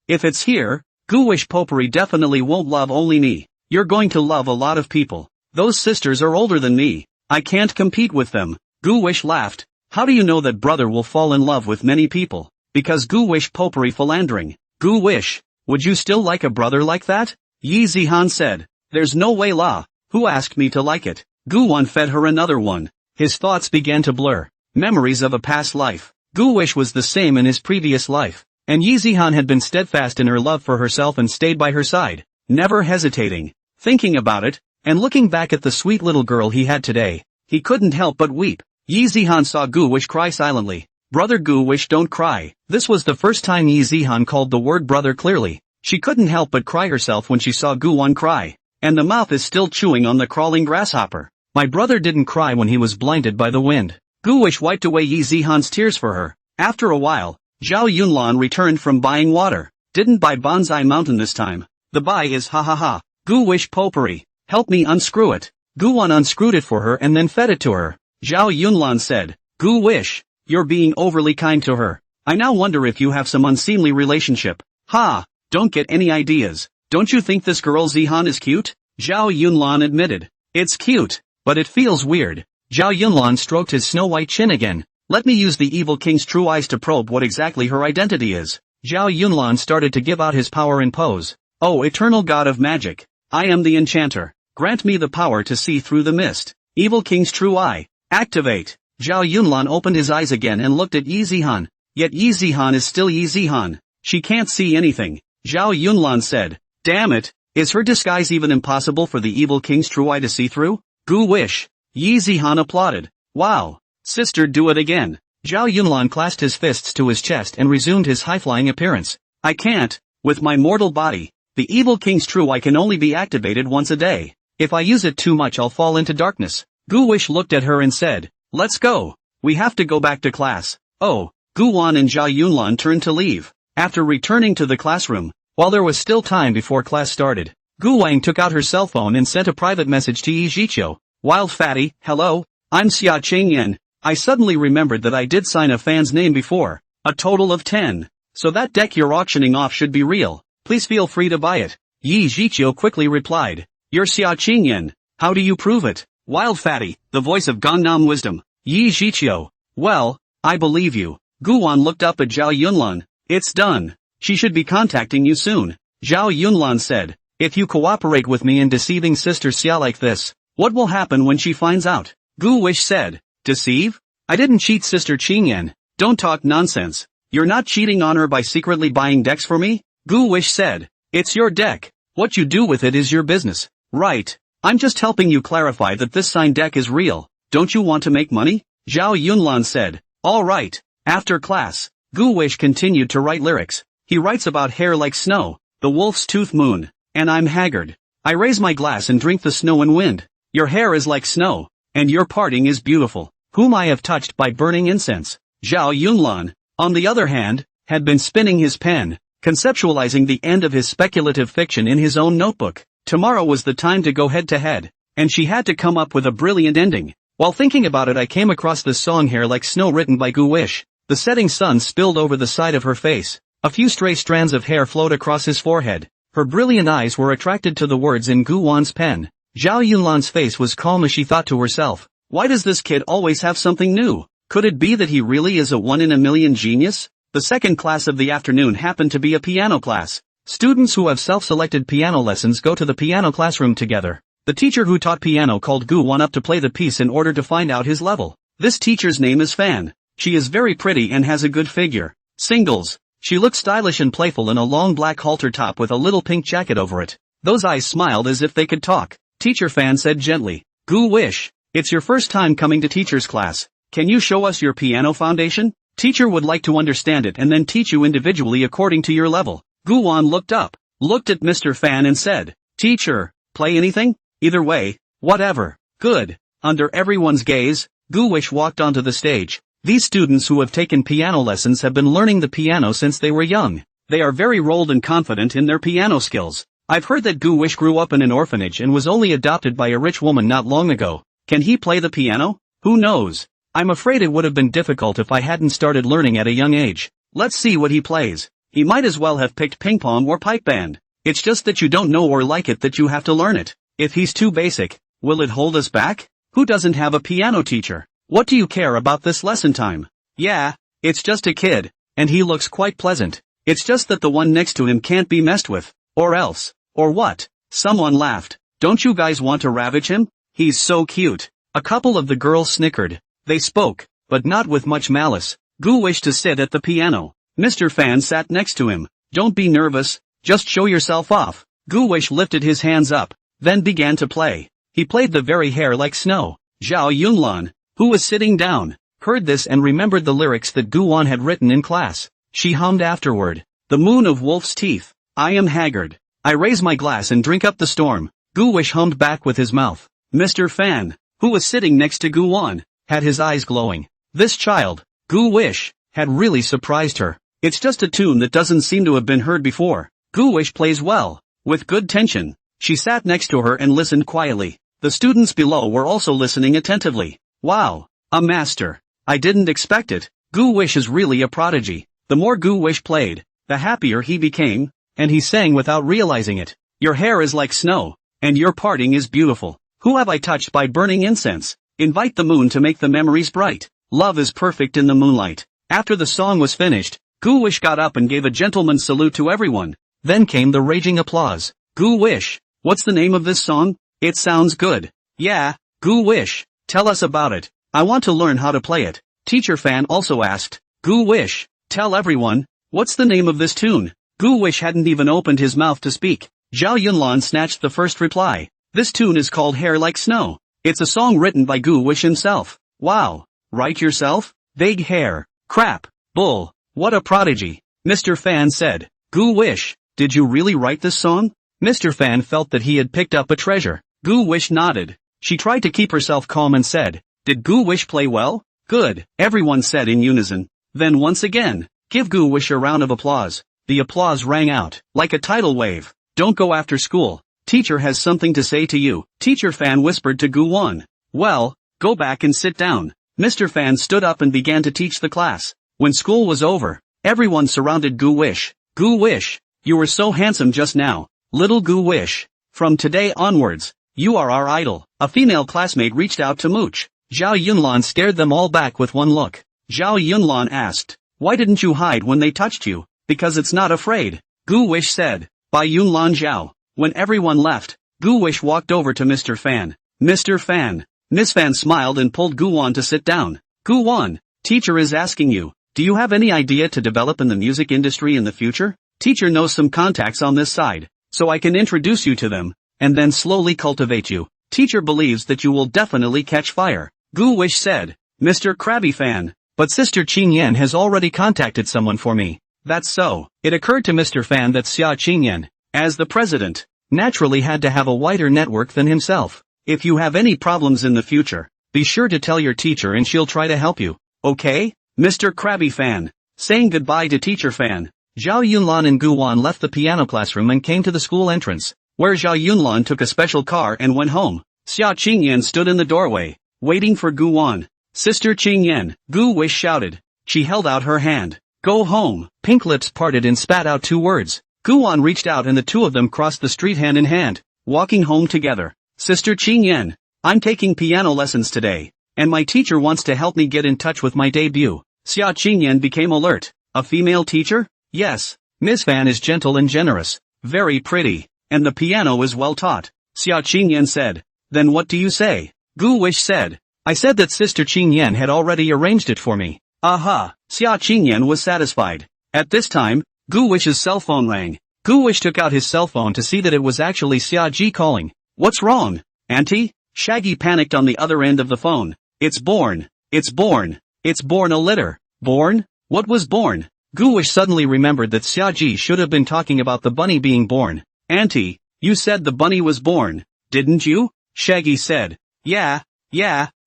[SPEAKER 1] if it's here, Gu Wish Potpourri definitely won't love only me. You're going to love a lot of people. Those sisters are older than me. I can't compete with them. Gu Wish laughed. How do you know that brother will fall in love with many people? Because Gu Wish Potpourri philandering. Gu Wish, would you still like a brother like that? Yi Zihan said. There's no way la. Who asked me to like it? Gu Wan fed her another one. His thoughts began to blur. Memories of a past life. Gu Wish was the same in his previous life. And Yi Zihan had been steadfast in her love for herself and stayed by her side, never hesitating. Thinking about it, and looking back at the sweet little girl he had today, he couldn't help but weep. Yi Zihan saw Gu Wish cry silently. Brother Gu Wish, don't cry. This was the first time Yi Zihan called the word brother clearly. She couldn't help but cry herself when she saw Gu Wan cry. And the mouth is still chewing on the crawling grasshopper. My brother didn't cry when he was blinded by the wind. Gu Wish wiped away Yi Zihan's tears for her. After a while, Zhao Yunlan returned from buying water. Didn't buy Bonsai Mountain this time. The buy is ha ha ha. Gu Wish Potpourri, help me unscrew it. Gu Wan unscrewed it for her and then fed it to her. Zhao Yunlan said, Gu Wish, you're being overly kind to her. I now wonder if you have some unseemly relationship. Ha, don't get any ideas. Don't you think this girl Zihan is cute? Zhao Yunlan admitted. It's cute, but it feels weird. Zhao Yunlan stroked his snow-white chin again. Let me use the evil king's true eyes to probe what exactly her identity is. Zhao Yunlan started to give out his power in pose. Oh, eternal god of magic. I am the enchanter. Grant me the power to see through the mist. Evil king's true eye. Activate. Zhao Yunlan opened his eyes again and looked at Yi Zihan. Yet Yi Zihan is still Yi Zihan. She can't see anything. Zhao Yunlan said. Damn it, is her disguise even impossible for the evil king's true eye to see through? Gu Wish. Yi Zihan applauded. Wow. Sister, do it again. Zhao Yunlan clasped his fists to his chest and resumed his high-flying appearance. I can't, with my mortal body. The evil king's true eye can only be activated once a day. If I use it too much I'll fall into darkness. Gu Wish looked at her and said, let's go. We have to go back to class. Oh, Gu Wan and Zhao Yunlan turned to leave. After returning to the classroom, while there was still time before class started, Gu Wang took out her cell phone and sent a private message to Yi Zhiqiu. Wild fatty, hello, I'm Xia Qingyan. I suddenly remembered that I did sign a fan's name before. A total of 10. So that deck you're auctioning off should be real. Please feel free to buy it. Yi Zhiqiu quickly replied. You're Xia Qingyan. How do you prove it? Wild fatty, the voice of Gangnam wisdom. Yi Zhiqiu. Well, I believe you. Gu Wan looked up at Zhao Yunlan. It's done. She should be contacting you soon. Zhao Yunlan said. If you cooperate with me in deceiving Sister Xia like this, what will happen when she finds out? Gu Wish said. Deceive? I didn't cheat Sister Qingyan. Don't talk nonsense. You're not cheating on her by secretly buying decks for me? Gu Wish said. It's your deck. What you do with it is your business. Right. I'm just helping you clarify that this signed deck is real. Don't you want to make money? Zhao Yunlan said. All right. After class, Gu Wish continued to write lyrics. He writes about hair like snow, the wolf's tooth moon, and I'm haggard. I raise my glass and drink the snow and wind. Your hair is like snow, and your parting is beautiful, whom I have touched by burning incense. Zhao Yunlan, on the other hand, had been spinning his pen, conceptualizing the end of his speculative fiction in his own notebook. Tomorrow was the time to go head to head, and she had to come up with a brilliant ending. While thinking about it I came across this song Hair Like Snow written by Gu Wish. The setting sun spilled over the side of her face. A few stray strands of hair flowed across his forehead. Her brilliant eyes were attracted to the words in Gu Wan's pen. Zhao Yunlan's face was calm as she thought to herself. Why does this kid always have something new? Could it be that he really is a one-in-a-million genius? The second class of the afternoon happened to be a piano class. Students who have self-selected piano lessons go to the piano classroom together. The teacher who taught piano called Gu Wan up to play the piece in order to find out his level. This teacher's name is Fan. She is very pretty and has a good figure. Singles. She looked stylish and playful in a long black halter top with a little pink jacket over it. Those eyes smiled as if they could talk. Teacher Fan said gently, Gu Wish, it's your first time coming to teacher's class. Can you show us your piano foundation? Teacher would like to understand it and then teach you individually according to your level. Gu-won looked up, looked at Mr. Fan and said, Teacher, play anything? Either way, whatever. Good. Under everyone's gaze, Gu-wish walked onto the stage. These students who have taken piano lessons have been learning the piano since they were young. They are very rolled and confident in their piano skills. I've heard that Gu-wish grew up in an orphanage and was only adopted by a rich woman not long ago. Can he play the piano? Who knows? I'm afraid it would have been difficult if I hadn't started learning at a young age. Let's see what he plays. He might as well have picked ping pong or pipe band. It's just that you don't know or like it that you have to learn it. If he's too basic, will it hold us back? Who doesn't have a piano teacher? What do you care about this lesson time? Yeah, it's just a kid, and he looks quite pleasant. It's just that the one next to him can't be messed with. Or else. Or what? Someone laughed. Don't you guys want to ravage him? He's so cute. A couple of the girls snickered. They spoke, but not with much malice. Gu wished to sit at the piano. Mr. Fan sat next to him. Don't be nervous, just show yourself off. Gu wish lifted his hands up, then began to play. He played the very hair like snow. Zhao Yunlan, who was sitting down, heard this and remembered the lyrics that Gu-won had written in class. She hummed afterward. The moon of wolf's teeth. I am haggard. I raise my glass and drink up the storm. Gu wish hummed back with his mouth. Mr. Fan, who was sitting next to Gu-won, had his eyes glowing. This child, Gu wish, had really surprised her. It's just a tune that doesn't seem to have been heard before. Gu wish plays well, with good tension. She sat next to her and listened quietly. The students below were also listening attentively. Wow, a master. I didn't expect it. Gu wish is really a prodigy. The more Gu wish played, the happier he became, and he sang without realizing it. Your hair is like snow, and your parting is beautiful. Who have I touched by burning incense? Invite the moon to make the memories bright. Love is perfect in the moonlight. After the song was finished, Gu wish got up and gave a gentleman's salute to everyone. Then came the raging applause. Gu wish, what's the name of this song? It sounds good. Yeah, Gu wish, tell us about it. I want to learn how to play it. Teacher Fan also asked. Gu wish, tell everyone, what's the name of this tune? Gu wish hadn't even opened his mouth to speak. Zhao Yunlan snatched the first reply. This tune is called Hair Like Snow. It's a song written by Gu wish himself. Wow. Write yourself? Vague hair. Crap. Bull. What a prodigy. Mr. Fan said. Gu wish, did you really write this song? Mr. Fan felt that he had picked up a treasure. Gu wish nodded. She tried to keep herself calm and said, did Gu wish play well? Good. Everyone said in unison. Then once again, give Gu wish a round of applause. The applause rang out, like a tidal wave. Don't go after school. Teacher has something to say to you. Teacher Fan whispered to Gu-won. Well, go back and sit down. Mr. Fan stood up and began to teach the class. When school was over, everyone surrounded Gu wish. Gu wish, you were so handsome just now. Little Gu wish. From today onwards, you are our idol. A female classmate reached out to Mooch. Zhao Yunlan stared them all back with one look. Zhao Yunlan asked, why didn't you hide when they touched you? Because it's not afraid. Gu wish said. By Yunlan Zhao. When everyone left, Gu wish walked over to Mr. Fan. Mr. Fan. Miss Fan smiled and pulled Gu-won to sit down. Gu-won, teacher is asking you, do you have any idea to develop in the music industry in the future? Teacher knows some contacts on this side, so I can introduce you to them, and then slowly cultivate you. Teacher believes that you will definitely catch fire. Gu wish said. Mr. Krabby Fan. But Sister Qingyan has already contacted someone for me. That's so. It occurred to Mr. Fan that Xia Qingyan, as the president, naturally had to have a wider network than himself. If you have any problems in the future, be sure to tell your teacher and she'll try to help you. Okay? Mr. Krabby Fan. Saying goodbye to Teacher Fan, Zhao Yunlan and Gu-won left the piano classroom and came to the school entrance, where Zhao Yunlan took a special car and went home. Xia Qingyan stood in the doorway, waiting for Gu-won. Sister Qingyan, Gu wish shouted. She held out her hand. Go home. Pink lips parted and spat out two words. Gu-won reached out and the two of them crossed the street hand in hand, walking home together. Sister Qingyan, I'm taking piano lessons today, and my teacher wants to help me get in touch with my debut. Xia Qingyan became alert. A female teacher? Yes. Miss Fan is gentle and generous, very pretty, and the piano is well taught. Xia Qingyan said. Then what do you say? Gu wish said. I said that Sister Qingyan had already arranged it for me. Aha. Xia Qingyan was satisfied. At this time, Gu wish's cell phone rang. Gu wish took out his cell phone to see that it was actually Xia Ji calling. What's wrong, Auntie? Shaggy panicked on the other end of the phone. It's born. It's born. It's born a litter. Born? What was born? Guwish suddenly remembered that Xiaoji should have been talking about the bunny being born. Auntie, you said the bunny was born, didn't you? Shaggy said. Yeah,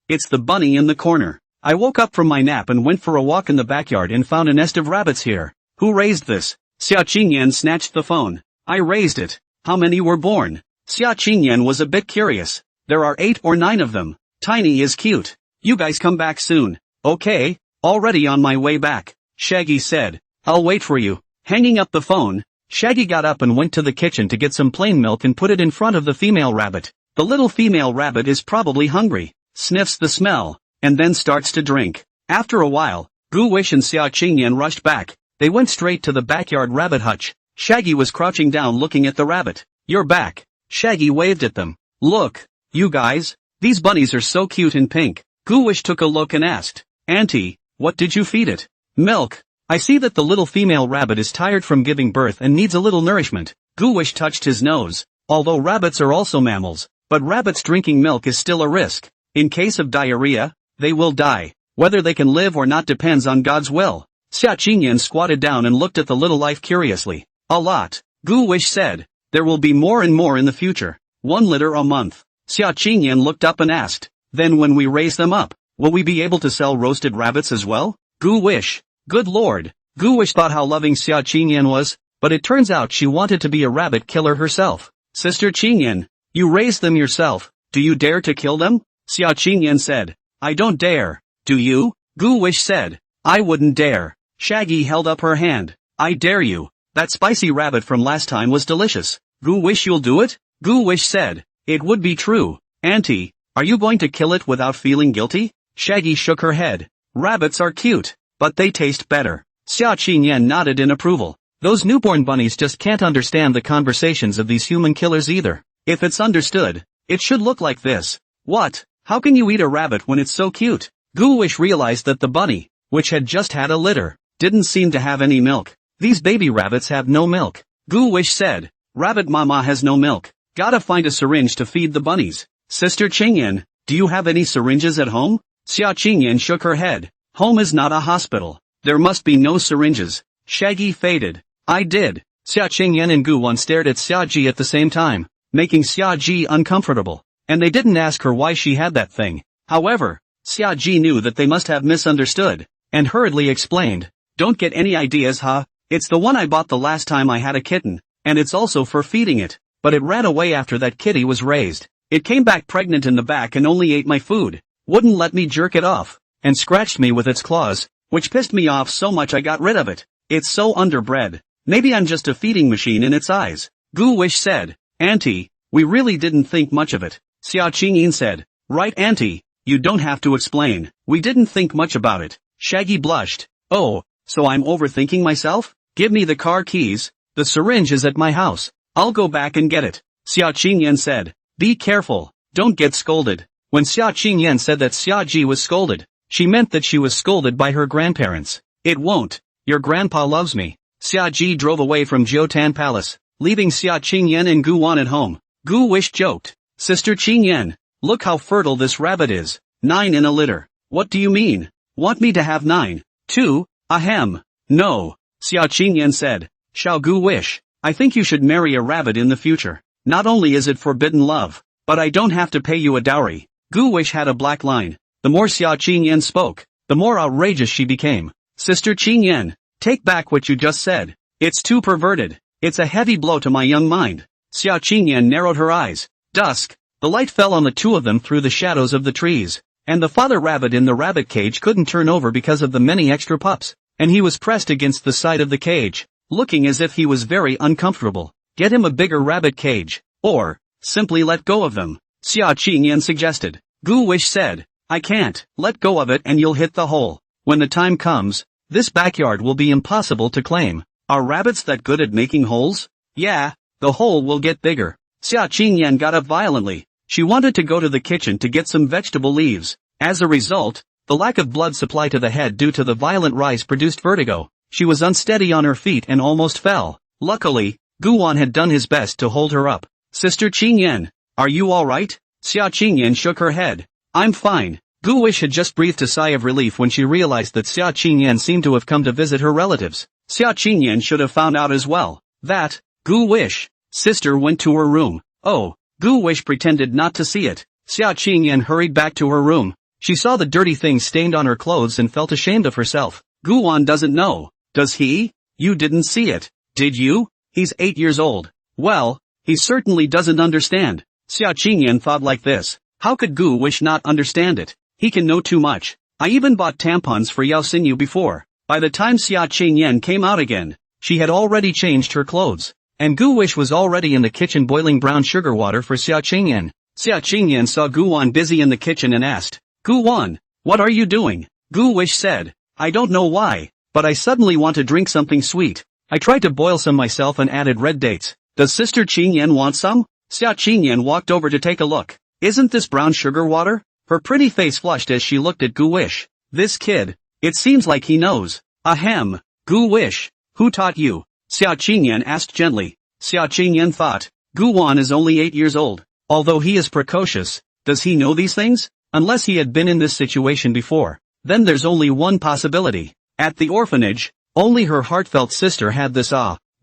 [SPEAKER 1] it's the bunny in the corner. I woke up from my nap and went for a walk in the backyard and found a nest of rabbits here. Who raised this? Xia Qingyan snatched the phone. I raised it. How many were born? Xia Qingyan was a bit curious. There are 8 or 9 of them. Tiny is cute. You guys come back soon. Okay, already on my way back. Shaggy said. I'll wait for you. Hanging up the phone, Shaggy got up and went to the kitchen to get some plain milk and put it in front of the female rabbit. The little female rabbit is probably hungry, sniffs the smell, and then starts to drink. After a while, Guwish and Xia Qingyan rushed back. They went straight to the backyard rabbit hutch. Shaggy was crouching down looking at the rabbit. You're back. Shaggy waved at them. Look, you guys, these bunnies are so cute in pink. Guwish took a look and asked, Auntie, what did you feed it? Milk. I see that the little female rabbit is tired from giving birth and needs a little nourishment. Guwish touched his nose. Although rabbits are also mammals, but rabbits drinking milk is still a risk. In case of diarrhea, they will die. Whether they can live or not depends on God's will. Xia Qingyan squatted down and looked at the little life curiously. A lot. Guwish said. There will be more and more in the future. 1 litter a month. Xia Qingyan looked up and asked. Then when we raise them up, will we be able to sell roasted rabbits as well? Guwish. Good lord. Guwish thought how loving Xia Qingyan was, but it turns out she wanted to be a rabbit killer herself. Sister Qingyan, you raised them yourself. Do you dare to kill them? Xia Qingyan said. I don't dare. Do you? Guwish said. I wouldn't dare. Shaggy held up her hand. I dare you. That spicy rabbit from last time was delicious. Guwish, you'll do it? Guwish said. It would be true. Auntie, are you going to kill it without feeling guilty? Shaggy shook her head. Rabbits are cute, but they taste better. Xia Qingyan nodded in approval. Those newborn bunnies just can't understand the conversations of these human killers either. If it's understood, it should look like this. What? How can you eat a rabbit when it's so cute? Guwish realized that the bunny, which had just had a litter, didn't seem to have any milk. These baby rabbits have no milk. Guwish said. Rabbit mama has no milk. Gotta find a syringe to feed the bunnies. Sister Qingyan, do you have any syringes at home? Xia Qingyan shook her head. Home is not a hospital. There must be no syringes. Shaggy faded. I did. Xia Qingyan and Guwan stared at Xiaoji at the same time, making Xiaoji uncomfortable. And they didn't ask her why she had that thing. However, Xiaoji knew that they must have misunderstood, and hurriedly explained. Don't get any ideas, huh? It's the one I bought the last time I had a kitten, and it's also for feeding it. But it ran away after that kitty was raised. It came back pregnant in the back and only ate my food. Wouldn't let me jerk it off, and scratched me with its claws, which pissed me off so much I got rid of it. It's so underbred. Maybe I'm just a feeding machine in its eyes. Guwish said. Auntie, we really didn't think much of it. Xia Qingyan said. Right, Auntie, you don't have to explain. We didn't think much about it. Shaggy blushed. Oh, so I'm overthinking myself? Give me the car keys. The syringe is at my house. I'll go back and get it. Xia Qingyan said. Be careful. Don't get scolded. When Xia Qingyan said that Xiaoji was scolded, she meant that she was scolded by her grandparents. It won't. Your grandpa loves me. Xiaoji drove away from Jiutan Palace, leaving Xia Qingyan and Guwan at home. Guwish joked. Sister Qingyan, look how fertile this rabbit is. 9 in a litter. What do you mean? Want me to have 9? 2? Ahem. No. Xia Qingyan said. Xiao Guwish, I think you should marry a rabbit in the future. Not only is it forbidden love, but I don't have to pay you a dowry. Guwish had a black line. The more Xia Qingyan spoke, the more outrageous she became. Sister Qingyan, take back what you just said. It's too perverted. It's a heavy blow to my young mind. Xia Qingyan narrowed her eyes. Dusk. The light fell on the two of them through the shadows of the trees, and the father rabbit in the rabbit cage couldn't turn over because of the many extra pups, and he was pressed against the side of the cage, looking as if he was very uncomfortable. Get him a bigger rabbit cage, or simply let go of them, Xia Qingyan suggested. Guwish said. I can't. Let go of it and you'll hit the hole. When the time comes, this backyard will be impossible to claim. Are rabbits that good at making holes? Yeah, the hole will get bigger. Xia Qingyan got up violently. She wanted to go to the kitchen to get some vegetable leaves. As a result, the lack of blood supply to the head due to the violent rise produced vertigo. She was unsteady on her feet and almost fell. Luckily, Guwan had done his best to hold her up. Sister Qingyan, are you alright? Xia Qingyan shook her head. I'm fine. Gu Wish had just breathed a sigh of relief when she realized that Xia Qingyan seemed to have come to visit her relatives. Xia Qingyan should have found out as well. That, Gu Wish, sister went to her room. Oh, Gu Wish pretended not to see it. Xia Qingyan hurried back to her room. She saw the dirty things stained on her clothes and felt ashamed of herself. Guwan doesn't know, does he? You didn't see it, did you? He's 8 years old. Well, he certainly doesn't understand. Xia Qingyan thought like this. How could Gu Wish not understand it? He can know too much. I even bought tampons for Yao Xinyu before. By the time Xia Qingyan came out again, she had already changed her clothes. And Gu Wish was already in the kitchen boiling brown sugar water for Xia Qingyan. Xia Qingyan saw Guwan busy in the kitchen and asked, Guwan, what are you doing? Gu Wish said, I don't know why, but I suddenly want to drink something sweet. I tried to boil some myself and added red dates. Does Sister Qingyan want some? Xia Qingyan walked over to take a look. Isn't this brown sugar water? Her pretty face flushed as she looked at Gu Wish. This kid, it seems like he knows. Ahem, Gu Wish, who taught you? Xia Qingyan asked gently. Xia Qingyan thought, Guwan is only 8 years old. Although he is precocious, does he know these things? Unless he had been in this situation before. Then there's only one possibility. At the orphanage, only her heartfelt sister had this.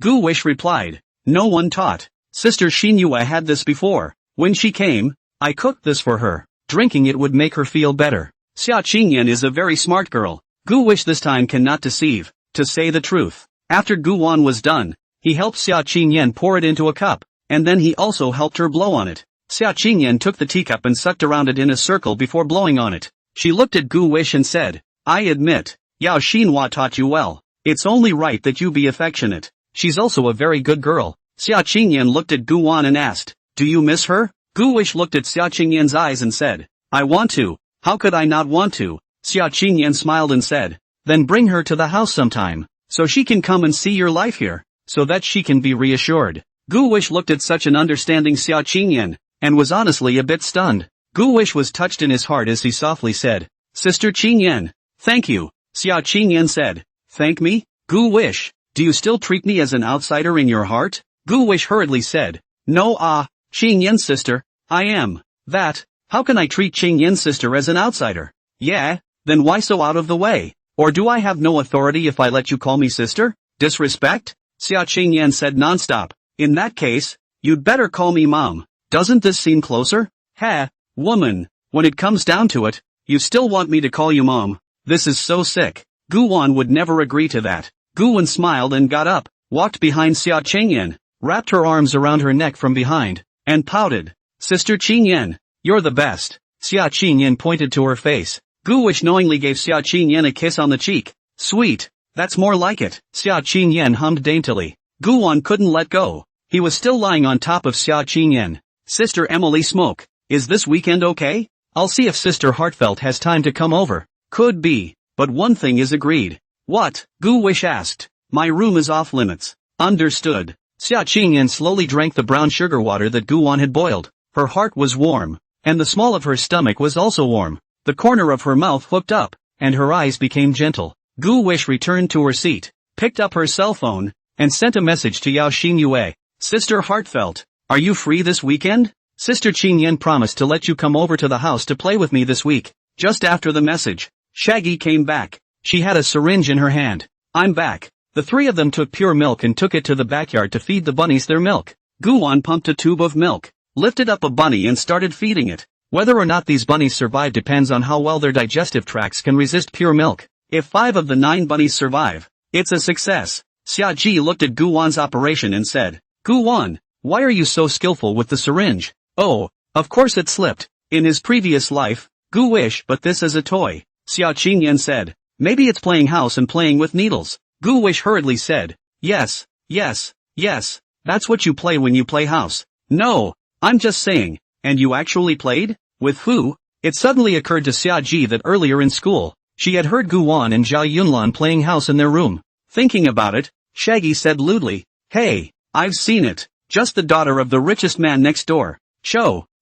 [SPEAKER 1] Gu Wish replied. No one taught. Sister Xinyue had this before. When she came, I cooked this for her. Drinking it would make her feel better. Xia Qingyan is a very smart girl. Gu Wish this time cannot deceive. To say the truth. After Guwan was done, he helped Xia Qingyan pour it into a cup, and then he also helped her blow on it. Xia Qingyan took the teacup and sucked around it in a circle before blowing on it. She looked at Gu Wish and said, I admit, Yao Xinhua taught you well. It's only right that you be affectionate. She's also a very good girl. Xia Qingyan looked at Guwan and asked, do you miss her? Gu Wish looked at Xia Qingyan's eyes and said, I want to. How could I not want to? Xia Qingyan smiled and said, then bring her to the house sometime, so she can come and see your life here, so that she can be reassured. Gu Wish looked at such an understanding Xia Qingyan, and was honestly a bit stunned. Gu Wish was touched in his heart as he softly said, Sister Qingyan, thank you. Xia Qingyan said, thank me? Gu Wish, do you still treat me as an outsider in your heart? Gu Wish hurriedly said, no Qingyan sister, I am. That, how can I treat Qingyan sister as an outsider? Yeah, then why so out of the way? Or do I have no authority if I let you call me sister? Disrespect? Xia Qingyan said nonstop. In that case, you'd better call me mom. Doesn't this seem closer? Woman, when it comes down to it, you still want me to call you mom. This is so sick. Guwan would never agree to that. Guwan smiled and got up, walked behind Xia Qingyan, wrapped her arms around her neck from behind, and pouted. Sister Qingyan, you're the best. Xia Qingyan pointed to her face. Gu Wish knowingly gave Xia Qingyan a kiss on the cheek. Sweet, that's more like it. Xia Qingyan hummed daintily. Guwan couldn't let go. He was still lying on top of Xia Qingyan. Sister Emily Smoke, is this weekend okay? I'll see if Sister Heartfelt has time to come over. Could be, but one thing is agreed. What? Gu Wish asked. My room is off limits. Understood. Xia Qingyan slowly drank the brown sugar water that Guwan had boiled. Her heart was warm, and the small of her stomach was also warm. The corner of her mouth hooked up, and her eyes became gentle. Gu Wish returned to her seat, picked up her cell phone, and sent a message to Yao Xinyu. Sister Heartfelt, are you free this weekend? Sister Qingyan promised to let you come over to the house to play with me this week. Just after the message, Shaggy came back. She had a syringe in her hand. I'm back. The three of them took pure milk and took it to the backyard to feed the bunnies their milk. Guwan pumped a tube of milk, lifted up a bunny and started feeding it. Whether or not these bunnies survive depends on how well their digestive tracts can resist pure milk. If 5 of the 9 bunnies survive, it's a success. Xia Ji looked at Guwan's operation and said, Guwan, why are you so skillful with the syringe? Oh, of course it slipped. In his previous life, Gu Wish, but this is a toy. Xia Qingyan said, maybe it's playing house and playing with needles. Gu Wish hurriedly said, yes, that's what you play when you play house. No, I'm just saying, and you actually played? With who? It suddenly occurred to Xia Ji that earlier in school, she had heard Guwan and Zhao Yunlan playing house in their room. Thinking about it, Shaggy said lewdly, hey, I've seen it. Just the daughter of the richest man next door.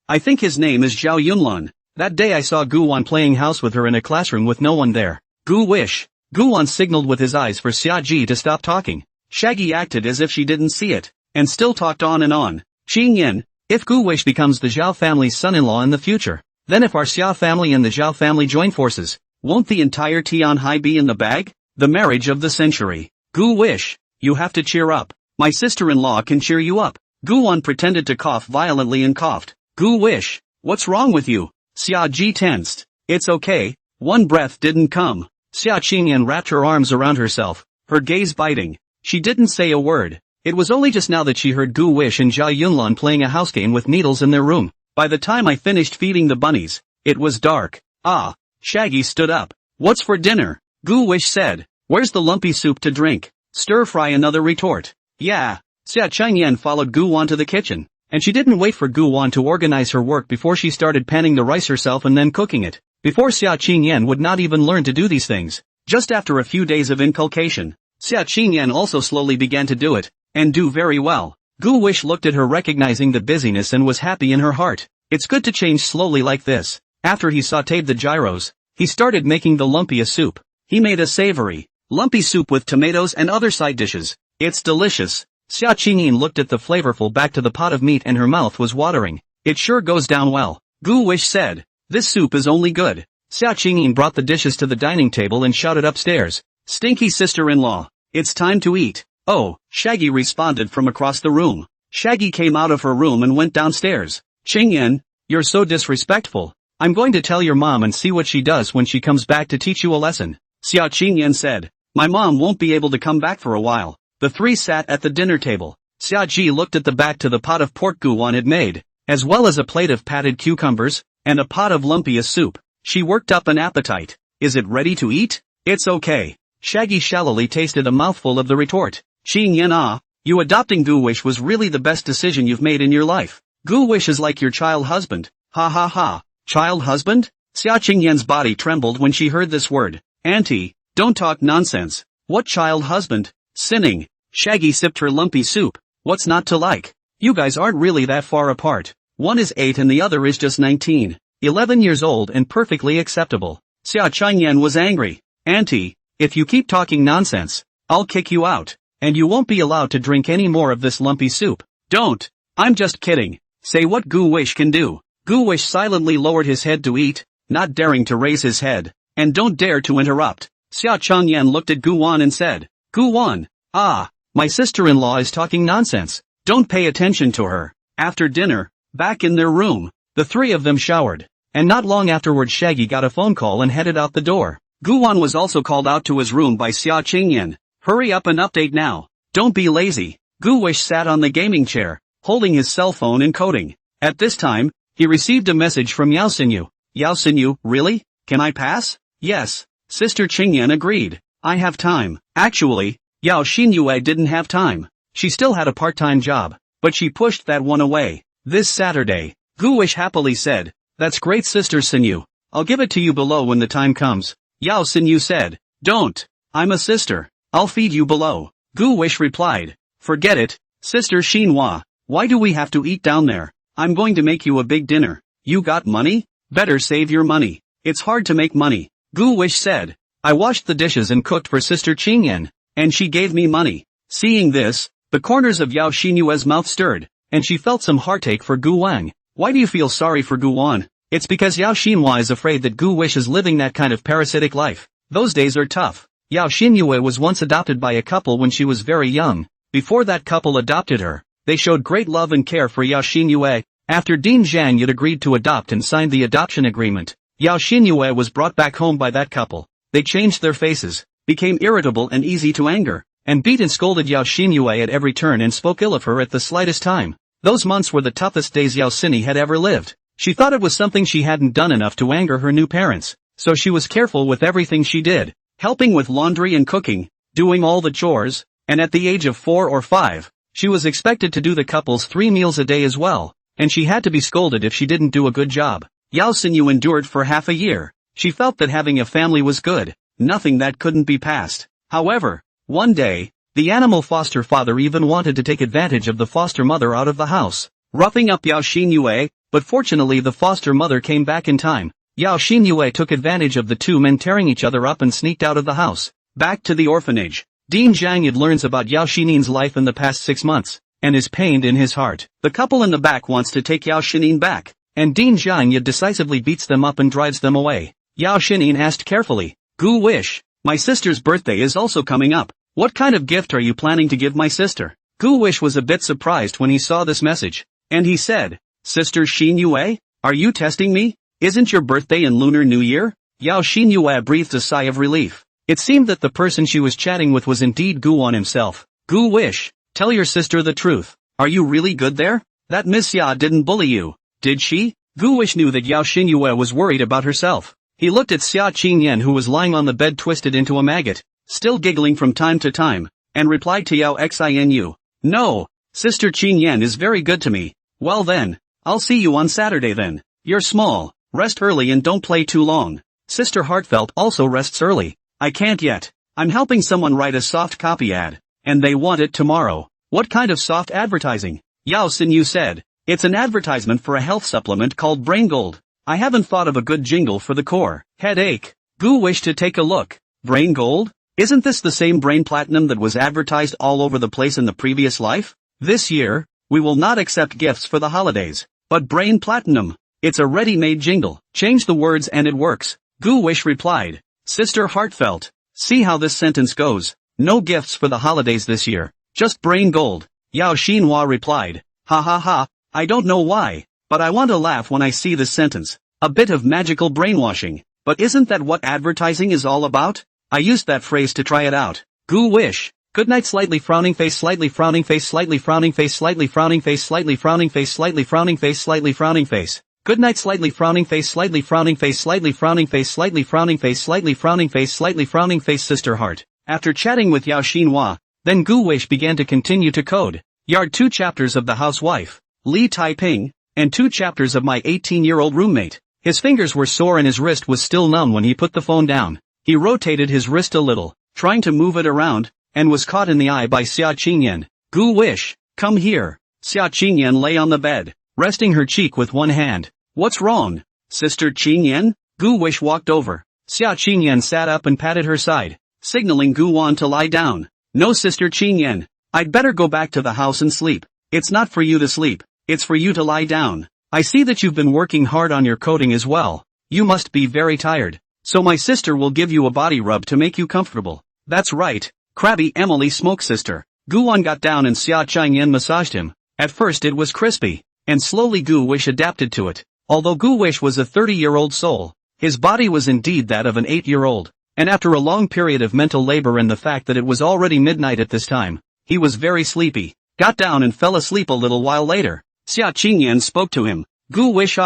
[SPEAKER 1] I think his name is Zhao Yunlan. That day I saw Guwan playing house with her in a classroom with no one there. Gu Wish. Guwan signaled with his eyes for Xia Ji to stop talking. Shaggy acted as if she didn't see it, and still talked on and on. Qingyan, If Gu Wish becomes the Zhao family's son-in-law in the future, then if our Xia family and the Zhao family join forces, won't the entire Tianhai be in the bag? The marriage of the century. Gu Wish, you have to cheer up. My sister-in-law can cheer you up. Gu Wan pretended to cough violently and coughed. Gu Wish, what's wrong with you? Xia Ji tensed. It's okay, one breath didn't come. Xia Qingyan wrapped her arms around herself, her gaze biting. She didn't say a word. It was only just now that she heard Gu Wish and Zhao Yunlan playing a house game with needles in their room. By the time I finished feeding the bunnies, it was dark. Ah, Shaggy stood up. What's for dinner? Gu Wish said. Where's the lumpy soup to drink? Stir fry another retort. Yeah. Xia Qingyan followed Gu Wan to the kitchen, and she didn't wait for Gu Wan to organize her work before she started panning the rice herself and then cooking it. Before Xia Qingyan would not even learn to do these things. Just after a few days of inculcation, Xia Qingyan also slowly began to do it, and do very well. Gu Wish looked at her recognizing the busyness and was happy in her heart. It's good to change slowly like this. After he sautéed the gyros, he started making the lumpia soup. He made a savory, lumpy soup with tomatoes and other side dishes. It's delicious. Xia Qingyan looked at the flavorful back to the pot of meat and her mouth was watering. It sure goes down well. Gu Wish said. This soup is only good. Xia Qingyan brought the dishes to the dining table and shouted upstairs. Stinky sister-in-law, it's time to eat. Oh, Shaggy responded from across the room. Shaggy came out of her room and went downstairs. Qingyan, you're so disrespectful. I'm going to tell your mom and see what she does when she comes back to teach you a lesson. Xia Qingyan said. My mom won't be able to come back for a while. The three sat at the dinner table. Xia Ji looked at the back to the pot of pork Gu Wan had made, as well as a plate of patted cucumbers, and a pot of lumpia soup. She worked up an appetite. Is it ready to eat? It's okay. Shaggy shallowly tasted a mouthful of the retort. Qingyan ah, you adopting Gu Wish was really the best decision you've made in your life. Gu Wish is like your child husband. Ha ha ha. Child husband? Xia Qingyan's body trembled when she heard this word. Auntie, don't talk nonsense. What child husband? Sinning. Shaggy sipped her lumpy soup. What's not to like? You guys aren't really that far apart. One is 8 and the other is just 19. 11 years old and perfectly acceptable. Xia Qingyan was angry. Auntie, if you keep talking nonsense, I'll kick you out, and you won't be allowed to drink any more of this lumpy soup. Don't. I'm just kidding. Say what Gu Wish can do. Gu Wish silently lowered his head to eat, not daring to raise his head. And don't dare to interrupt. Xia Qingyan looked at Gu Wan and said, Gu Wan, ah, my sister-in-law is talking nonsense. Don't pay attention to her. After dinner, back in their room, the three of them showered. And not long afterward Shaggy got a phone call and headed out the door. Gu Wan was also called out to his room by Xia Qingyan. Hurry up and update now. Don't be lazy. Gu Wish sat on the gaming chair, holding his cell phone and coding. At this time, he received a message from Yao Xinyu. Yao Xinyu, really? Can I pass? Yes. Sister Qingyan agreed. I have time. Actually, Yao Xinyue didn't have time. She still had a part-time job, but she pushed that one away. This Saturday, Gu Wish happily said, That's great Sister Xinyu. I'll give it to you below when the time comes. Yao Xinyu said, Don't. I'm a sister. I'll feed you below. Gu Wish replied, Forget it, Sister Xinhua. Why do we have to eat down there? I'm going to make you a big dinner. You got money? Better save your money. It's hard to make money. Gu Wish said, I washed the dishes and cooked for Sister Qingyan, and she gave me money. Seeing this, the corners of Yao Xinyue's mouth stirred, and she felt some heartache for Gu Wang. Why do you feel sorry for Gu Wan? It's because Yao Xinhua is afraid that Gu Wish is living that kind of parasitic life. Those days are tough. Yao Xinyue was once adopted by a couple when she was very young. Before that couple adopted her, they showed great love and care for Yao Xinyue. After Ding Zhang had agreed to adopt and signed the adoption agreement, Yao Xinyue was brought back home by that couple. They changed their faces, became irritable and easy to anger, and beat and scolded Yao Xinyue at every turn and spoke ill of her at the slightest time. Those months were the toughest days Yao Xini had ever lived. She thought it was something she hadn't done enough to anger her new parents, so she was careful with everything she did, helping with laundry and cooking, doing all the chores, and at the age of 4 or 5, she was expected to do the couple's 3 meals a day as well, and she had to be scolded if she didn't do a good job. Yao Xinyu endured for half a year. She felt that having a family was good, nothing that couldn't be passed. However, one day, the animal foster father even wanted to take advantage of the foster mother out of the house, roughing up Yao Xinyue, but fortunately the foster mother came back in time. Yao Xinyue took advantage of the two men tearing each other up and sneaked out of the house. Back to the orphanage. Ding Zhang had learns about Yao Xinin's life in the past 6 months. and is pained in his heart. The couple in the back wants to take Yao Shinin back, and Dean Zhang decisively beats them up and drives them away. Yao Shinin asked carefully, Gu Wish, my sister's birthday is also coming up. What kind of gift are you planning to give my sister? Gu Wish was a bit surprised when he saw this message, and he said, Sister Xin Yue, are you testing me? Isn't your birthday in Lunar New Year? Yao Xin Yue breathed a sigh of relief. It seemed that the person she was chatting with was indeed Guan himself. Gu Wish, tell your sister the truth. Are you really good there? That Miss Ya didn't bully you, did she? Gu Wish knew that Yao Xin Yue was worried about herself. He looked at Xia Qingyan who was lying on the bed twisted into a maggot, still giggling from time to time, and replied to Yao Xinu. No, Sister Qingyan is very good to me. Well then, I'll see you on Saturday then. You're small, rest early and don't play too long. Sister Heartfelt also rests early. I can't yet. I'm helping someone write a soft copy ad, and they want it tomorrow. What kind of soft advertising? Yao Xinyu said. It's an advertisement for a health supplement called Brain Gold. I haven't thought of a good jingle for the core headache. Gu wish to take a look. Brain Gold? Isn't this the same Brain Platinum that was advertised all over the place in the previous life? This year, we will not accept gifts for the holidays, but Brain Platinum. It's a ready-made jingle. Change the words and it works. Gu wish replied. Sister Heartfelt. See how this sentence goes. No gifts for the holidays this year. Just Brain Gold. Yao Xinhua replied. Ha ha ha, I don't know why, but I want to laugh when I see this sentence. A bit of magical brainwashing. But isn't that what advertising is all about? I used that phrase to try it out. Gu wish. Good night. Slightly frowning face, slightly frowning face, slightly frowning face, slightly frowning face, slightly frowning face, slightly frowning face, slightly frowning face. Good night. Slightly frowning face, slightly frowning face, slightly frowning face, slightly frowning face, slightly frowning face, slightly frowning face. Sister Heart. After chatting with Yao Xinhua, then Gu wish began to continue to code. Yard 2 chapters of The Housewife, Li Taiping, and 2 chapters of My 18-year-old Roommate. His fingers were sore and his wrist was still numb when he put the phone down. He rotated his wrist a little, trying to move it around, and was caught in the eye by Xia Qingyan. Gu wish, come here. Xia Qingyan lay on the bed, resting her cheek with one hand. What's wrong, Sister Qingyan? Gu wish walked over. Xia Qingyan sat up and patted her side, signaling Gu Wan to lie down. No, Sister Qingyan. I'd better go back to the house and sleep. It's not for you to sleep, it's for you to lie down. I see that you've been working hard on your coding as well. You must be very tired. So my sister will give you a body rub to make you comfortable. That's right, Krabby Emily Smoke Sister. Gu Wan got down and Xia Qingyan massaged him. At first it was crispy, and slowly Gu wish adapted to it. Although Gu wish was a 30-year-old soul, his body was indeed that of an 8-year-old. And after a long period of mental labor and the fact that it was already midnight at this time, he was very sleepy, got down and fell asleep a little while later. Xia Qingyan spoke to him. Gu wish,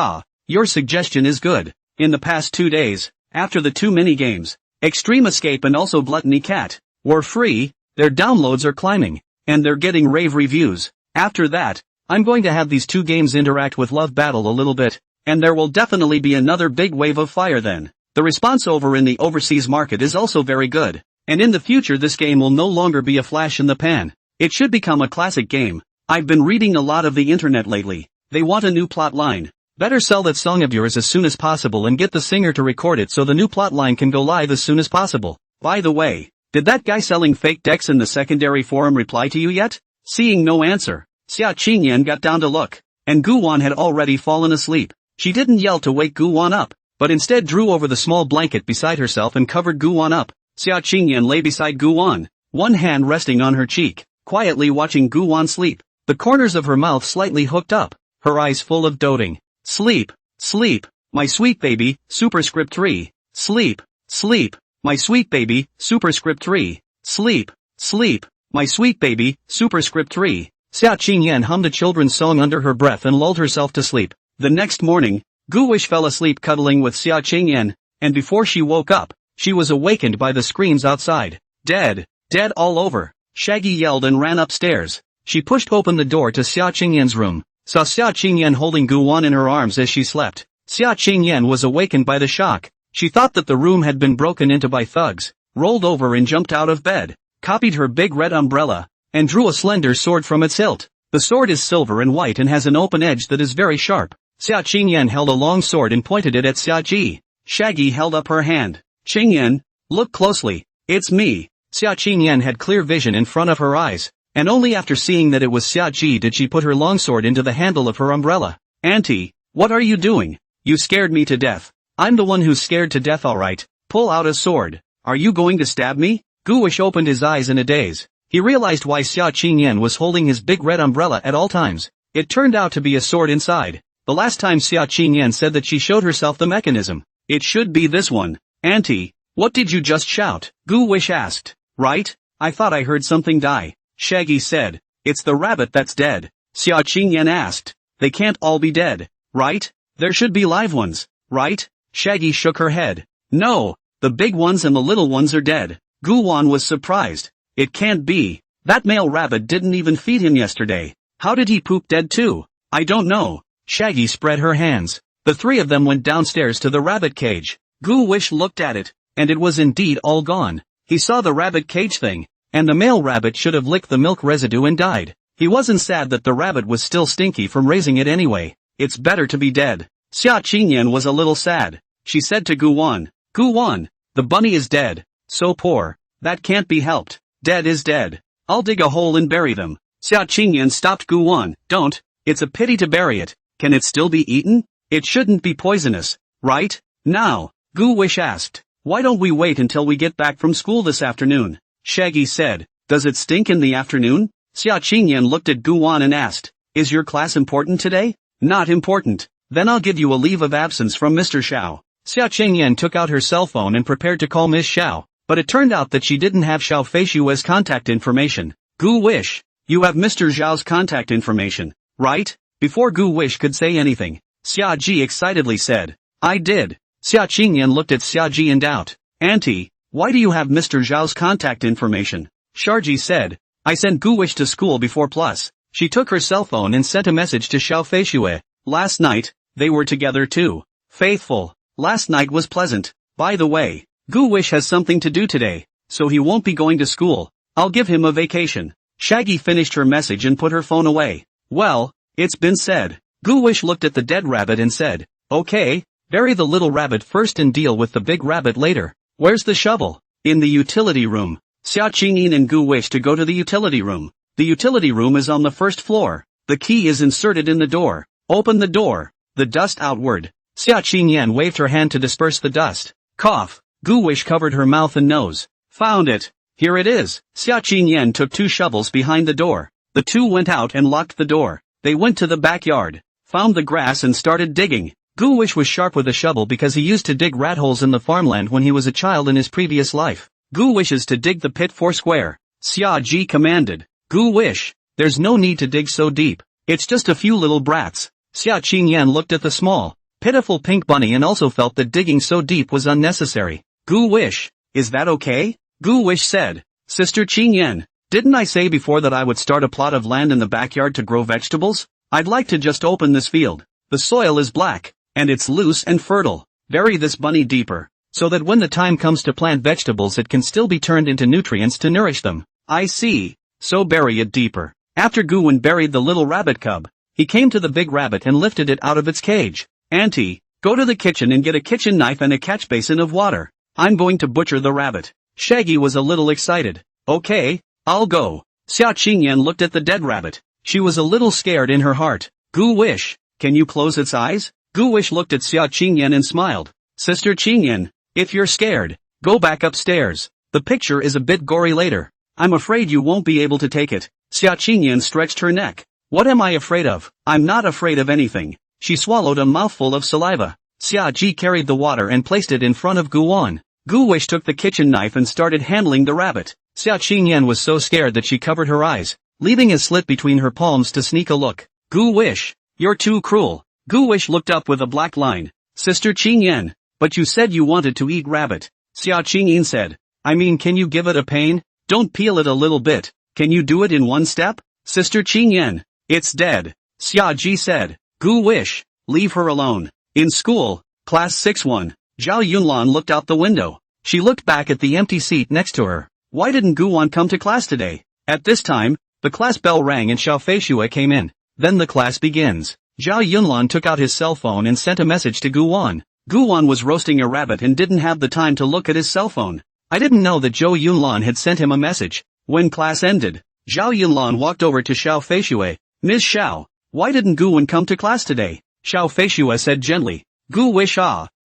[SPEAKER 1] your suggestion is good. In the past 2 days, after the 2 mini-games, Extreme Escape and also Gluttony Cat, were free, their downloads are climbing, and they're getting rave reviews. After that, I'm going to have these 2 games interact with Love Battle a little bit, and there will definitely be another big wave of fire then. The response over in the overseas market is also very good, and in the future this game will no longer be a flash in the pan. It should become a classic game. I've been reading a lot of the internet lately. They want a new plot line. Better sell that song of yours as soon as possible and get the singer to record it so the new plot line can go live as soon as possible. By the way, did that guy selling fake decks in the secondary forum reply to you yet? Seeing no answer, Xia Qingyan got down to look, and Gu Wan had already fallen asleep. She didn't yell to wake Gu Wan up, but instead drew over the small blanket beside herself and covered Gu Wan up. Xia Qingyan lay beside Gu Wan, one hand resting on her cheek, quietly watching Gu Wan sleep, the corners of her mouth slightly hooked up, her eyes full of doting. Sleep, sleep, my sweet baby, superscript 3. Sleep, sleep, my sweet baby, superscript 3. Sleep, sleep, my sweet baby, superscript 3. Xia Qingyan hummed a children's song under her breath and lulled herself to sleep. The next morning, Gu wish fell asleep cuddling with Xia Qingyan, and before she woke up, she was awakened by the screams outside. Dead, dead all over. Shaggy yelled and ran upstairs. She pushed open the door to Xia Qingyan's room, saw Xia Qingyan holding Gu Wan in her arms as she slept. Xia Qingyan was awakened by the shock. She thought that the room had been broken into by thugs, rolled over and jumped out of bed, copied her big red umbrella, and drew a slender sword from its hilt. The sword is silver and white and has an open edge that is very sharp. Xia Qingyan held a long sword and pointed it at Xia Ji. Shaggy held up her hand. Qingyan, look closely, it's me. Xia Qingyan had clear vision in front of her eyes, and only after seeing that it was Xiaji did she put her longsword into the handle of her umbrella. Auntie, what are you doing? You scared me to death. I'm the one who's scared to death, alright. Pull out a sword. Are you going to stab me? Guwish opened his eyes in a daze. He realized why Xia Qingyan was holding his big red umbrella at all times. It turned out to be a sword inside. The last time Xia Qingyan said that she showed herself the mechanism. It should be this one. Auntie, what did you just shout? Guwish asked. Right? I thought I heard something die. Shaggy said. It's the rabbit that's dead. Xia Qingyan asked. They can't all be dead, right? There should be live ones, right? Shaggy shook her head. No, the big ones and the little ones are dead. Guwan was surprised. It can't be. That male rabbit didn't even feed him yesterday. How did he poop dead too? I don't know. Shaggy spread her hands. The three of them went downstairs to the rabbit cage. Guwish looked at it, and it was indeed all gone. He saw the rabbit cage thing, and the male rabbit should have licked the milk residue and died. He wasn't sad that the rabbit was still stinky from raising it anyway. It's better to be dead. Xia Qingyan was a little sad. She said to Guwan, Guwan, the bunny is dead. So poor. That can't be helped. Dead is dead. I'll dig a hole and bury them. Xia Qingyan stopped Guwan. Don't. It's a pity to bury it. Can it still be eaten? It shouldn't be poisonous, right? Now, Guwish asked. Why don't we wait until we get back from school this afternoon? Shaggy said. Does it stink in the afternoon? Xia Qingyan looked at Guwan and asked. Is your class important today? Not important. Then I'll give you a leave of absence from Mr. Xiao. Xia Qingyan took out her cell phone and prepared to call Miss Xiao, but it turned out that she didn't have Xiao Feishue's contact information. Guwish, you have Mr. Zhao's contact information, right? Before Guwish could say anything, Xia Ji excitedly said, I did. Xia Qingyan looked at Xia Ji in doubt. Auntie, why do you have Mr. Zhao's contact information? Sharji said, I sent Guwish to school before plus. She took her cell phone and sent a message to Xiao Feishue. Last night, they were together too. Faithful. Last night was pleasant. By the way, Guwish has something to do today, so he won't be going to school. I'll give him a vacation. Shaggy finished her message and put her phone away. Well, it's been said. Guwish looked at the dead rabbit and said, okay, bury the little rabbit first and deal with the big rabbit later. Where's the shovel? In the utility room. Xia Qingyin and Guwish to go to the utility room. The utility room is on the first floor. The key is inserted in the door. Open the door. The dust outward. Xia Qingyan waved her hand to disperse the dust. Cough. Guwish covered her mouth and nose. Found it. Here it is. Xia Qingyan took 2 shovels behind the door. The 2 went out and locked the door. They went to the backyard, found the grass and started digging. Guwish was sharp with a shovel because he used to dig rat holes in the farmland when he was a child in his previous life. Guwish is to dig the pit 4 square. Xia Ji commanded. Guwish, there's no need to dig so deep. It's just a few little brats. Xia Qingyan looked at the small, pitiful pink bunny and also felt that digging so deep was unnecessary. Guwish, is that okay? Guwish said. Sister Qingyan, didn't I say before that I would start a plot of land in the backyard to grow vegetables? I'd like to just open this field. The soil is black, and it's loose and fertile. Bury this bunny deeper, so that when the time comes to plant vegetables it can still be turned into nutrients to nourish them. I see. So bury it deeper. After Guwan buried the little rabbit cub, he came to the big rabbit and lifted it out of its cage. Auntie, go to the kitchen and get a kitchen knife and a catch basin of water. I'm going to butcher the rabbit. Shaggy was a little excited. Okay, I'll go. Xia Qingyan looked at the dead rabbit. She was a little scared in her heart. Guwish, can you close its eyes? Guwish looked at Xia Qingyan and smiled. Sister Qingyan, if you're scared, go back upstairs. The picture is a bit gory later. I'm afraid you won't be able to take it. Xia Qingyan stretched her neck. What am I afraid of? I'm not afraid of anything. She swallowed a mouthful of saliva. Xia Ji carried the water and placed it in front of Guwan. Guwish took the kitchen knife and started handling the rabbit. Xia Qingyan was so scared that she covered her eyes, leaving a slit between her palms to sneak a look. Guwish, you're too cruel. Guwish looked up with a black line. Sister Qingyan, but you said you wanted to eat rabbit. Xia Qingyan said. I mean, can you give it a pain? Don't peel it a little bit. Can you do it in one step? Sister Qingyan, it's dead. Xia Ji said. Guwish, leave her alone. In school, class 6-1, Zhao Yunlan looked out the window. She looked back at the empty seat next to her. Why didn't Guwan come to class today? At this time, the class bell rang and Xiao Feishue came in. Then the class begins. Zhao Yunlan took out his cell phone and sent a message to Guwan. Guwan was roasting a rabbit and didn't have the time to look at his cell phone. I didn't know that Zhou Yunlan had sent him a message. When class ended, Zhao Yunlan walked over to Xiao Feishui. Ms. Xiao, why didn't Guwen come to class today? Xiao Feishui said gently. Gu Wish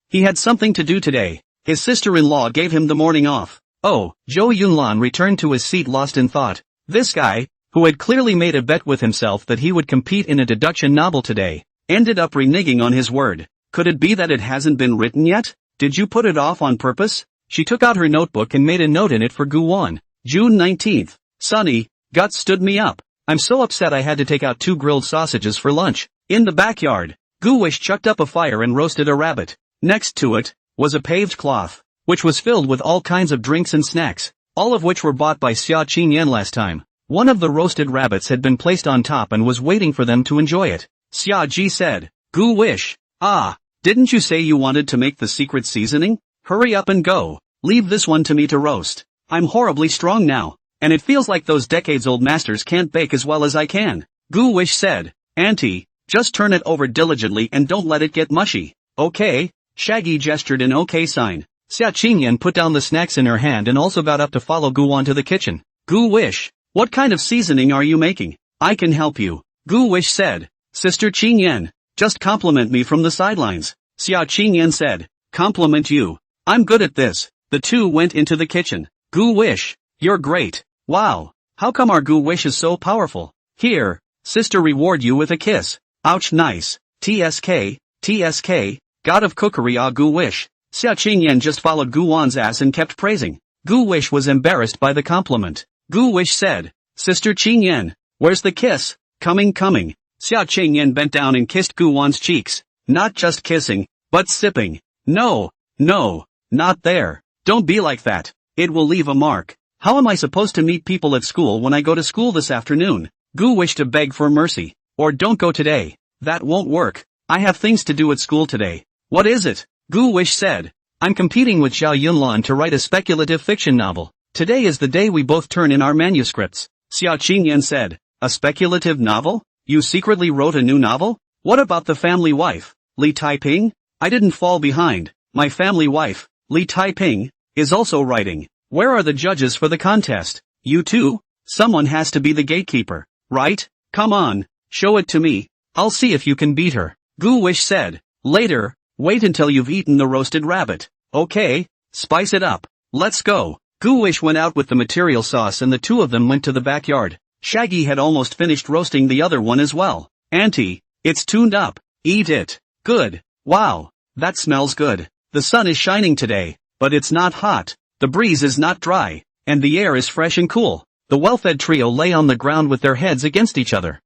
[SPEAKER 1] he had something to do today. His sister-in-law gave him the morning off. Oh, Zhou Yunlan returned to his seat lost in thought. This guy, who had clearly made a bet with himself that he would compete in a deduction novel today, ended up reneging on his word. Could it be that it hasn't been written yet? Did you put it off on purpose? She took out her notebook and made a note in it for Guwan. June 19th. Sunny, Guts stood me up. I'm so upset I had to take out 2 grilled sausages for lunch. In the backyard, Guwish chucked up a fire and roasted a rabbit. Next to it was a paved cloth, which was filled with all kinds of drinks and snacks, all of which were bought by Xia Qingyan last time. One of the roasted rabbits had been placed on top and was waiting for them to enjoy it. Xia Ji said, Guwish, didn't you say you wanted to make the secret seasoning? Hurry up and go. Leave this one to me to roast. I'm horribly strong now, and it feels like those decades-old masters can't bake as well as I can. Guwish said, Auntie, just turn it over diligently and don't let it get mushy. Okay? Shaggy gestured an okay sign. Xia Qingyan put down the snacks in her hand and also got up to follow Guwan to the kitchen. Guwish, what kind of seasoning are you making? I can help you. Guwish said. Sister Qingyan, just compliment me from the sidelines. Xia Qingyan said. Compliment you. I'm good at this. The two went into the kitchen. Guwish, you're great. Wow. How come our Guwish is so powerful? Here, sister reward you with a kiss. Ouch nice. TSK, God of cookery Guwish. Xia Qingyan just followed Guwan's ass and kept praising. Guwish was embarrassed by the compliment. Guwish said, Sister Qingyan, where's the kiss? Coming. Xia Qingyan bent down and kissed Guwan's cheeks. Not just kissing, but sipping. No, not there. Don't be like that. It will leave a mark. How am I supposed to meet people at school when I go to school this afternoon? Guwish to beg for mercy. Or don't go today. That won't work. I have things to do at school today. What is it? Guwish said. I'm competing with Zhao Yunlan to write a speculative fiction novel. Today is the day we both turn in our manuscripts. Xia Qingyan said. A speculative novel? You secretly wrote a new novel? What about the family wife, Li Taiping? I didn't fall behind. My family wife, Li Taiping, is also writing. Where are the judges for the contest? You too? Someone has to be the gatekeeper, right? Come on, show it to me. I'll see if you can beat her. Guwish said. Later, wait until you've eaten the roasted rabbit. Okay, spice it up. Let's go. Guwish went out with the material sauce and the two of them went to the backyard. Shaggy had almost finished roasting the other one as well. Auntie, it's tuned up. Eat it. Good. Wow, that smells good. The sun is shining today, but it's not hot. The breeze is not dry, and the air is fresh and cool. The well-fed trio lay on the ground with their heads against each other.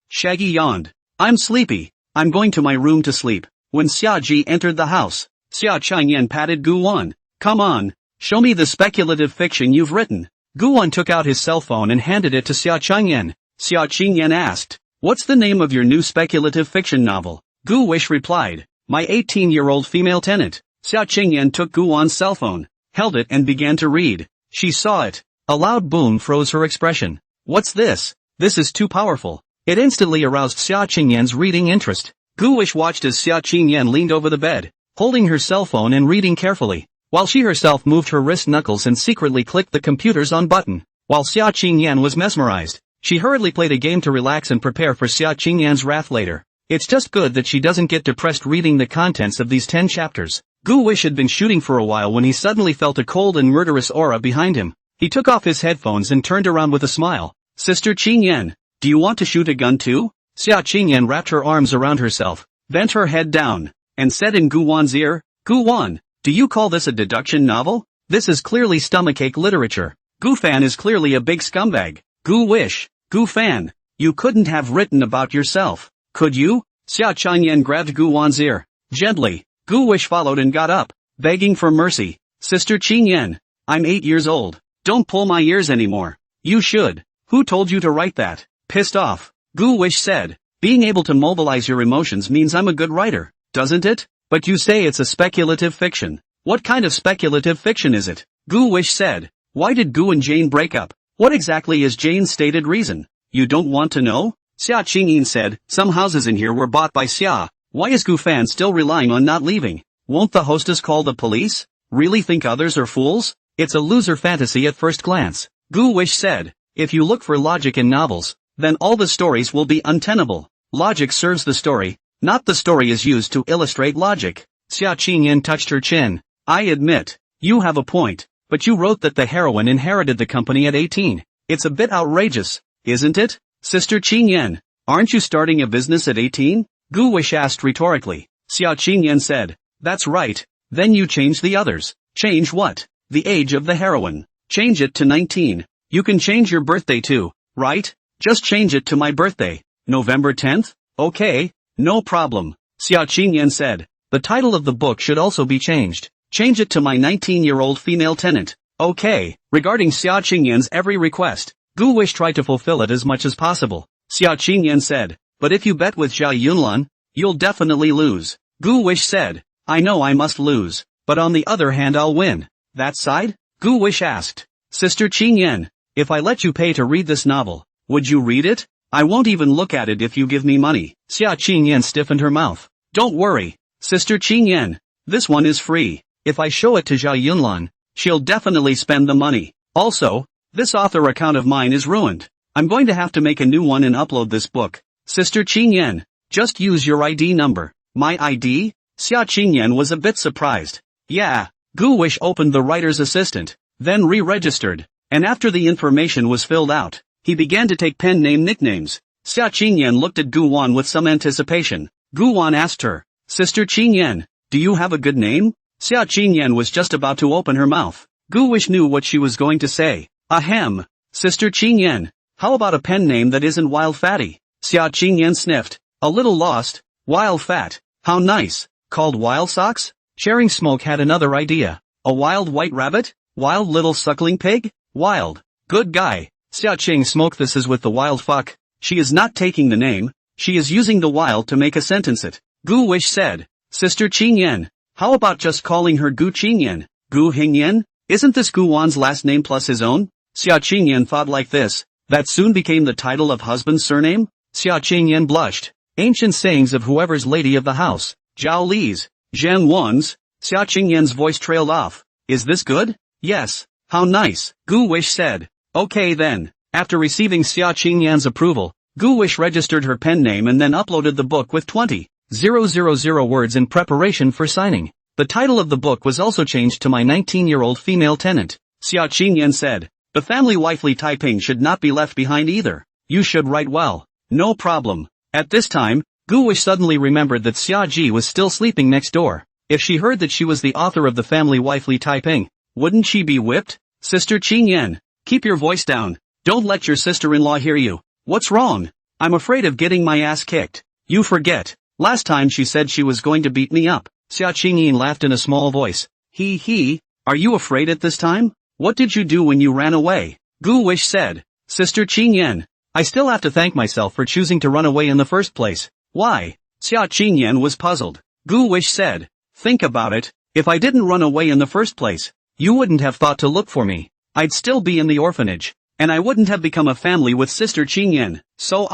[SPEAKER 1] Shaggy yawned. I'm sleepy. I'm going to my room to sleep. When Xia Ji entered the house, Xia Qingyan patted Guwan. Come on, show me the speculative fiction you've written. Guwan took out his cell phone and handed it to Xia Qingyan. Xia Qingyan asked, what's the name of your new speculative fiction novel? Guwish replied, my 18-year-old female tenant. Xia Qingyan took Guwan's cell phone, held it and began to read. She saw it. A loud boom froze her expression. What's this? This is too powerful. It instantly aroused Xia Qingyan's reading interest. Guwish watched as Xia Qingyan leaned over the bed, holding her cell phone and reading carefully, while she herself moved her wrist knuckles and secretly clicked the computer's on button. While Xia Qingyan was mesmerized, she hurriedly played a game to relax and prepare for Xia Qingyan's wrath later. It's just good that she doesn't get depressed reading the contents of these 10 chapters. Guwish had been shooting for a while when he suddenly felt a cold and murderous aura behind him. He took off his headphones and turned around with a smile. Sister Qingyan, do you want to shoot a gun too? Xia Qingyan wrapped her arms around herself, bent her head down, and said in Guwan's ear, Guwan, do you call this a deduction novel? This is clearly stomachache literature. Gufan is clearly a big scumbag. Guwish, Gufan, you couldn't have written about yourself, could you? Xia Qingyan grabbed Guwan's ear. Gently, Guwish followed and got up, begging for mercy. Sister Qingyan, I'm 8 years old. Don't pull my ears anymore. You should. Who told you to write that? Pissed off, Guwish said. Being able to mobilize your emotions means I'm a good writer, doesn't it? But you say it's a speculative fiction. What kind of speculative fiction is it? Guwish said. Why did Gu and Jane break up? What exactly is Jane's stated reason? You don't want to know? Xia Qingyan said, some houses in here were bought by Xia. Why is Gufan still relying on not leaving? Won't the hostess call the police? Really think others are fools? It's a loser fantasy at first glance. Guwish said. If you look for logic in novels, then all the stories will be untenable. Logic serves the story, not the story is used to illustrate logic. Xia Qingyan touched her chin. I admit, you have a point, but you wrote that the heroine inherited the company at 18. It's a bit outrageous, isn't it? Sister Qingyan, aren't you starting a business at 18? Gu Wish asked rhetorically. Xia Qingyan said, that's right, then you change the others. Change what? The age of the heroine. Change it to 19. You can change your birthday too, right? Just change it to my birthday. November 10th? Okay, no problem. Xia Qingyan said. The title of the book should also be changed. Change it to my 19-year-old female tenant. Okay. Regarding Xia Qingyan's every request, Gu Wish tried to fulfill it as much as possible. Xia Qingyan said, but if you bet with Zhao Yunlan, you'll definitely lose. Gu Wish said, I know I must lose, but on the other hand I'll win. That side? Gu Wish asked. Sister Qingyan, if I let you pay to read this novel, would you read it? I won't even look at it if you give me money. Xia Qingyan stiffened her mouth. Don't worry, Sister Qingyan. This one is free. If I show it to Zhao Yunlan, she'll definitely spend the money. Also, this author account of mine is ruined. I'm going to have to make a new one and upload this book. Sister Qingyan, just use your ID number. My ID? Xia Qingyan was a bit surprised. Yeah. Gu Wish opened the writer's assistant, then re-registered, and after the information was filled out, he began to take pen name nicknames. Xia Qingyan looked at Gu Wan with some anticipation. Gu Wan asked her, Sister Qingyan, do you have a good name? Xia Qingyan was just about to open her mouth. Gu Wish knew what she was going to say. Ahem. Sister Qingyan, how about a pen name that isn't Wild Fatty? Xia Qingyan sniffed. A little lost. Wild Fat. How nice. Called Wild Socks? Sharing Smoke had another idea. A wild white rabbit? Wild little suckling pig? Wild. Good guy. Xia Qing Smoke, this is with the wild fuck. She is not taking the name. She is using the wild to make a sentence it. Gu Wish said. Sister Qingyan, how about just calling her Gu Qingyan? Gu Hingyan? Isn't this Gu Wan's last name plus his own? Xia Qingyan thought like this. That soon became the title of husband's surname? Xia Qingyan blushed. Ancient sayings of whoever's lady of the house. Zhao Li's. Zhang Wan's. Xia Qingyan's voice trailed off. Is this good? Yes. How nice. Gu Wish said. Okay then. After receiving Xia Qingyan's approval, Gu Wish registered her pen name and then uploaded the book with 20,000 words in preparation for signing. The title of the book was also changed to My 19-Year-Old Female Tenant. Xia Qingyan said. The family wifely Taiping should not be left behind either. You should write well. No problem. At this time, Gu Wish suddenly remembered that Xia Ji was still sleeping next door. If she heard that she was the author of the family wifely Taiping, wouldn't she be whipped? Sister Qingyan, keep your voice down. Don't let your sister-in-law hear you. What's wrong? I'm afraid of getting my ass kicked. You forget. Last time she said she was going to beat me up. Xia Qingyan laughed in a small voice. He. Are you afraid at this time? What did you do when you ran away? Gu Wish said. Sister Qingyan, I still have to thank myself for choosing to run away in the first place. Why? Xia Qingyan was puzzled. Gu Wish said. Think about it. If I didn't run away in the first place, you wouldn't have thought to look for me. I'd still be in the orphanage. And I wouldn't have become a family with Sister Qingyan. So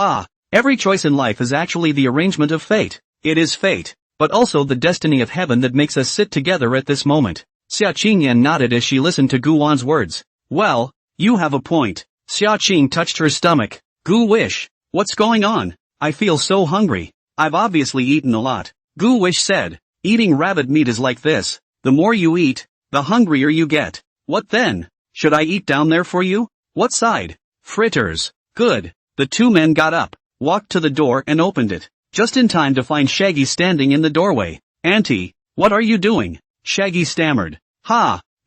[SPEAKER 1] every choice in life is actually the arrangement of fate. It is fate, but also the destiny of heaven that makes us sit together at this moment. Xia Qingyan nodded as she listened to Gu Wan's words. Well, you have a point. Xia Qing touched her stomach. Gu Wish, what's going on? I feel so hungry. I've obviously eaten a lot. Gu Wish said. Eating rabbit meat is like this. The more you eat, the hungrier you get. What then? Should I eat down there for you? What side? Fritters. Good. The two men got up, walked to the door and opened it, just in time to find Shaggy standing in the doorway. Auntie, what are you doing? Shaggy stammered.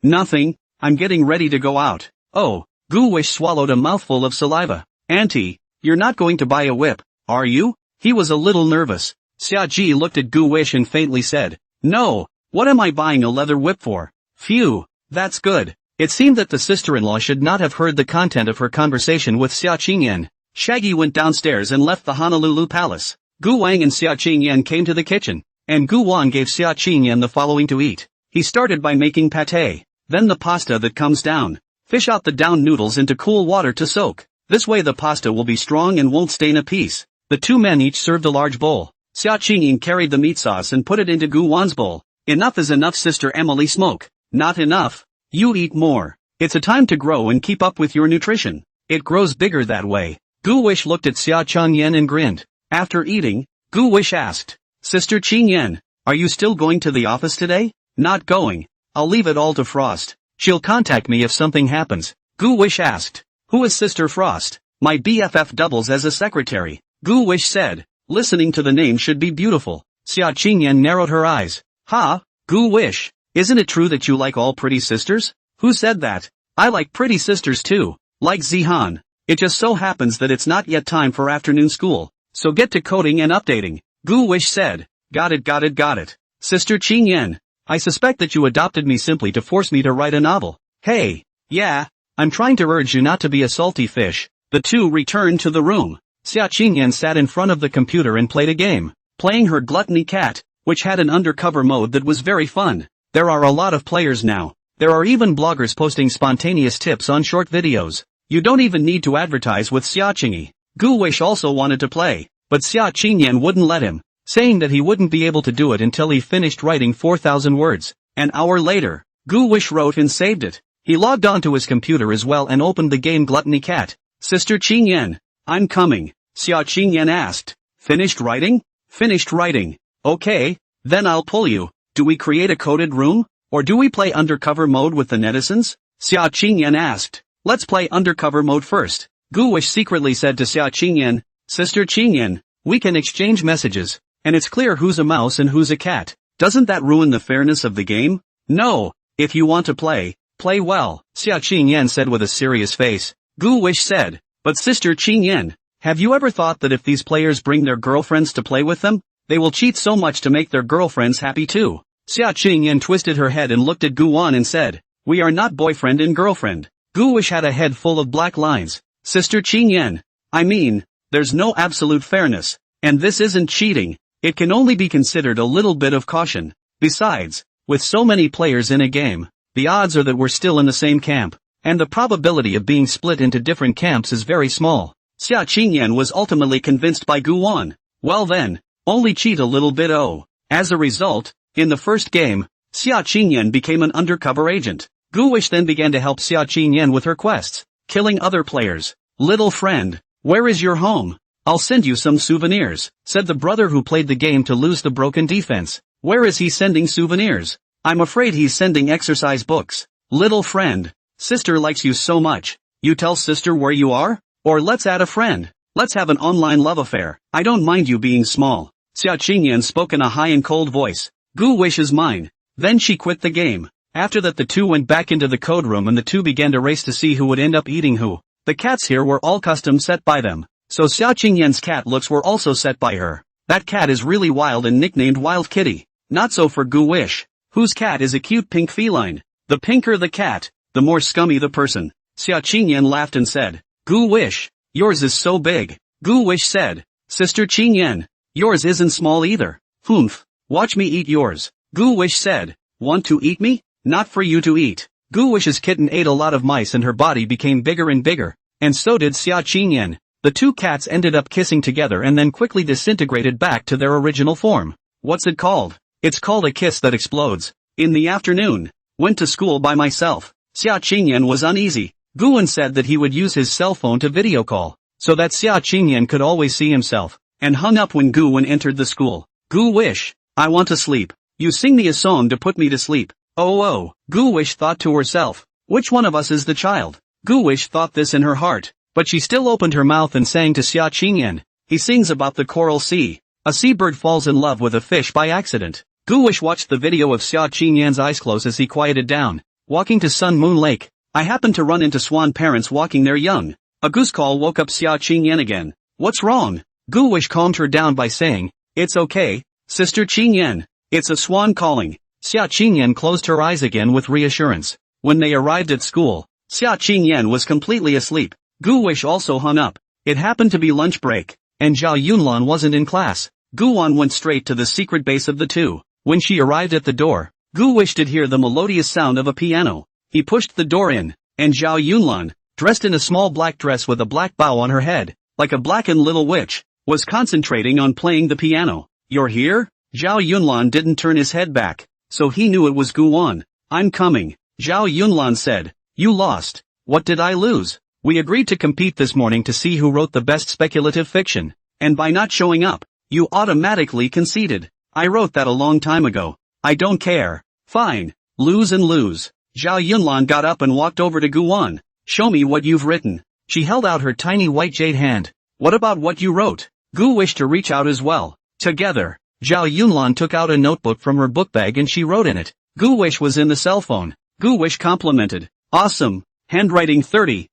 [SPEAKER 1] Nothing. I'm getting ready to go out. Oh, Gu Wish swallowed a mouthful of saliva. Auntie, you're not going to buy a whip, are you? He was a little nervous. Xia Ji looked at Gu Wish and faintly said, No, what am I buying a leather whip for? Phew, that's good. It seemed that the sister-in-law should not have heard the content of her conversation with Xia Qingyan. Shaggy went downstairs and left the Honolulu palace. Gu Wang and Xia Qingyan came to the kitchen, and Gu Wan gave Xia Qingyan the following to eat. He started by making pâté, then the pasta that comes down. Fish out the down noodles into cool water to soak. This way the pasta will be strong and won't stain a piece. The two men each served a large bowl. Xia Qingyan carried the meat sauce and put it into Gu Wan's bowl. Enough is enough, Sister Emily Smoke. Not enough. You eat more. It's a time to grow and keep up with your nutrition. It grows bigger that way. Gu Wish looked at Xia Changyan and grinned. After eating, Gu Wish asked, Sister Qingyan, are you still going to the office today? Not going. I'll leave it all to Frost. She'll contact me if something happens. Gu Wish asked, who is Sister Frost? My BFF doubles as a secretary. Gu Wish said, listening to the name should be beautiful. Xia Qingyan narrowed her eyes. Ha, Gu Wish, isn't it true that you like all pretty sisters? Who said that? I like pretty sisters too, like Zihan. It just so happens that it's not yet time for afternoon school, so get to coding and updating. Gu Wish said, got it. Sister Qingyan, I suspect that you adopted me simply to force me to write a novel. Hey, yeah, I'm trying to urge you not to be a salty fish. The two returned to the room. Xia Qingyan sat in front of the computer and played a game, playing her Gluttony Cat, which had an undercover mode that was very fun. There are a lot of players now. There are even bloggers posting spontaneous tips on short videos. You don't even need to advertise with Xia Qingyi. Gu Wish also wanted to play, but Xia Qingyan wouldn't let him, saying that he wouldn't be able to do it until he finished writing 4,000 words. An hour later, Gu Wish wrote and saved it. He logged onto his computer as well and opened the game Gluttony Cat. Sister Qingyan, I'm coming, Xia Qingyan asked. Finished writing? Finished writing. Okay, then I'll pull you. Do we create a coded room? Or do we play undercover mode with the netizens? Xia Qingyan asked. Let's play undercover mode first. Gu Wish secretly said to Xia Qingyan, Sister Qingyan, we can exchange messages, and it's clear who's a mouse and who's a cat. Doesn't that ruin the fairness of the game? No, if you want to play well, Xia Qingyan said with a serious face. Gu Wish said, but Sister Qingyan, have you ever thought that if these players bring their girlfriends to play with them, they will cheat so much to make their girlfriends happy too? Xia Qingyan twisted her head and looked at Gu Wan and said, we are not boyfriend and girlfriend. Gu Wish had a head full of black lines. Sister Qingyan, I mean, there's no absolute fairness, and this isn't cheating. It can only be considered a little bit of caution. Besides, with so many players in a game, the odds are that we're still in the same camp, and the probability of being split into different camps is very small. Xia Qingyan was ultimately convinced by Gu Wan. Well then, only cheat a little bit. As a result, in the first game, Xia Qingyan became an undercover agent. Gu Wish then began to help Xia Qingyan with her quests, killing other players. Little friend, where is your home? I'll send you some souvenirs, said the brother who played the game to lose the broken defense. Where is he sending souvenirs? I'm afraid he's sending exercise books. Little friend, sister likes you so much. You tell sister where you are? Or let's add a friend. Let's have an online love affair. I don't mind you being small. Xia Qingyan spoke in a high and cold voice. Gu Wish is mine. Then she quit the game. After that the two went back into the code room and the two began to race to see who would end up eating who. The cats here were all custom set by them. So Xia Qingyan's cat looks were also set by her. That cat is really wild and nicknamed Wild Kitty. Not so for Gu Wish, whose cat is a cute pink feline. The pinker the cat, the more scummy the person. Xia Qingyan laughed and said, Gu Wish, yours is so big. Gu Wish said, Sister Qingyan, yours isn't small either. Humph, watch me eat yours. Gu Wish said, want to eat me? Not for you to eat. Gu Wish's kitten ate a lot of mice and her body became bigger and bigger, and so did Xia Qingyan. The two cats ended up kissing together and then quickly disintegrated back to their original form. What's it called? It's called a kiss that explodes. In the afternoon, went to school by myself. Xia Qingyan was uneasy. Gu Wan said that he would use his cell phone to video call, so that Xia Qingyan could always see himself, and hung up when Gu Wan entered the school. Gu Wish, I want to sleep. You sing me a song to put me to sleep. Oh, Gu Wish thought to herself, which one of us is the child? Gu Wish thought this in her heart, but she still opened her mouth and sang to Xia Qingyan. He sings about the coral sea. A seabird falls in love with a fish by accident. Gu Wish watched the video of Xia Qingyan's eyes close as he quieted down. Walking to Sun Moon Lake. I happened to run into swan parents walking their young. A goose call woke up Xia Qingyan again. What's wrong? Gu Wish calmed her down by saying, it's okay, Sister Qingyan. It's a swan calling. Xia Qingyan closed her eyes again with reassurance. When they arrived at school, Xia Qingyan was completely asleep. Gu Wish also hung up. It happened to be lunch break, and Zhao Yunlan wasn't in class. Gu Wan went straight to the secret base of the two. When she arrived at the door, Gu Wish did hear the melodious sound of a piano. He pushed the door in, and Zhao Yunlan, dressed in a small black dress with a black bow on her head, like a blackened little witch, was concentrating on playing the piano. You're here? Zhao Yunlan didn't turn his head back, so he knew it was Gu Wan. I'm coming, Zhao Yunlan said. You lost. What did I lose? We agreed to compete this morning to see who wrote the best speculative fiction. And by not showing up, you automatically conceded. I wrote that a long time ago. I don't care. Fine. Lose and lose. Zhao Yunlan got up and walked over to Guan. Show me what you've written. She held out her tiny white jade hand. What about what you wrote? Gu wished to reach out as well. Together, Zhao Yunlan took out a notebook from her book bag and she wrote in it. Gu wish was in the cell phone. Gu wish complimented. Awesome. Handwriting 30,000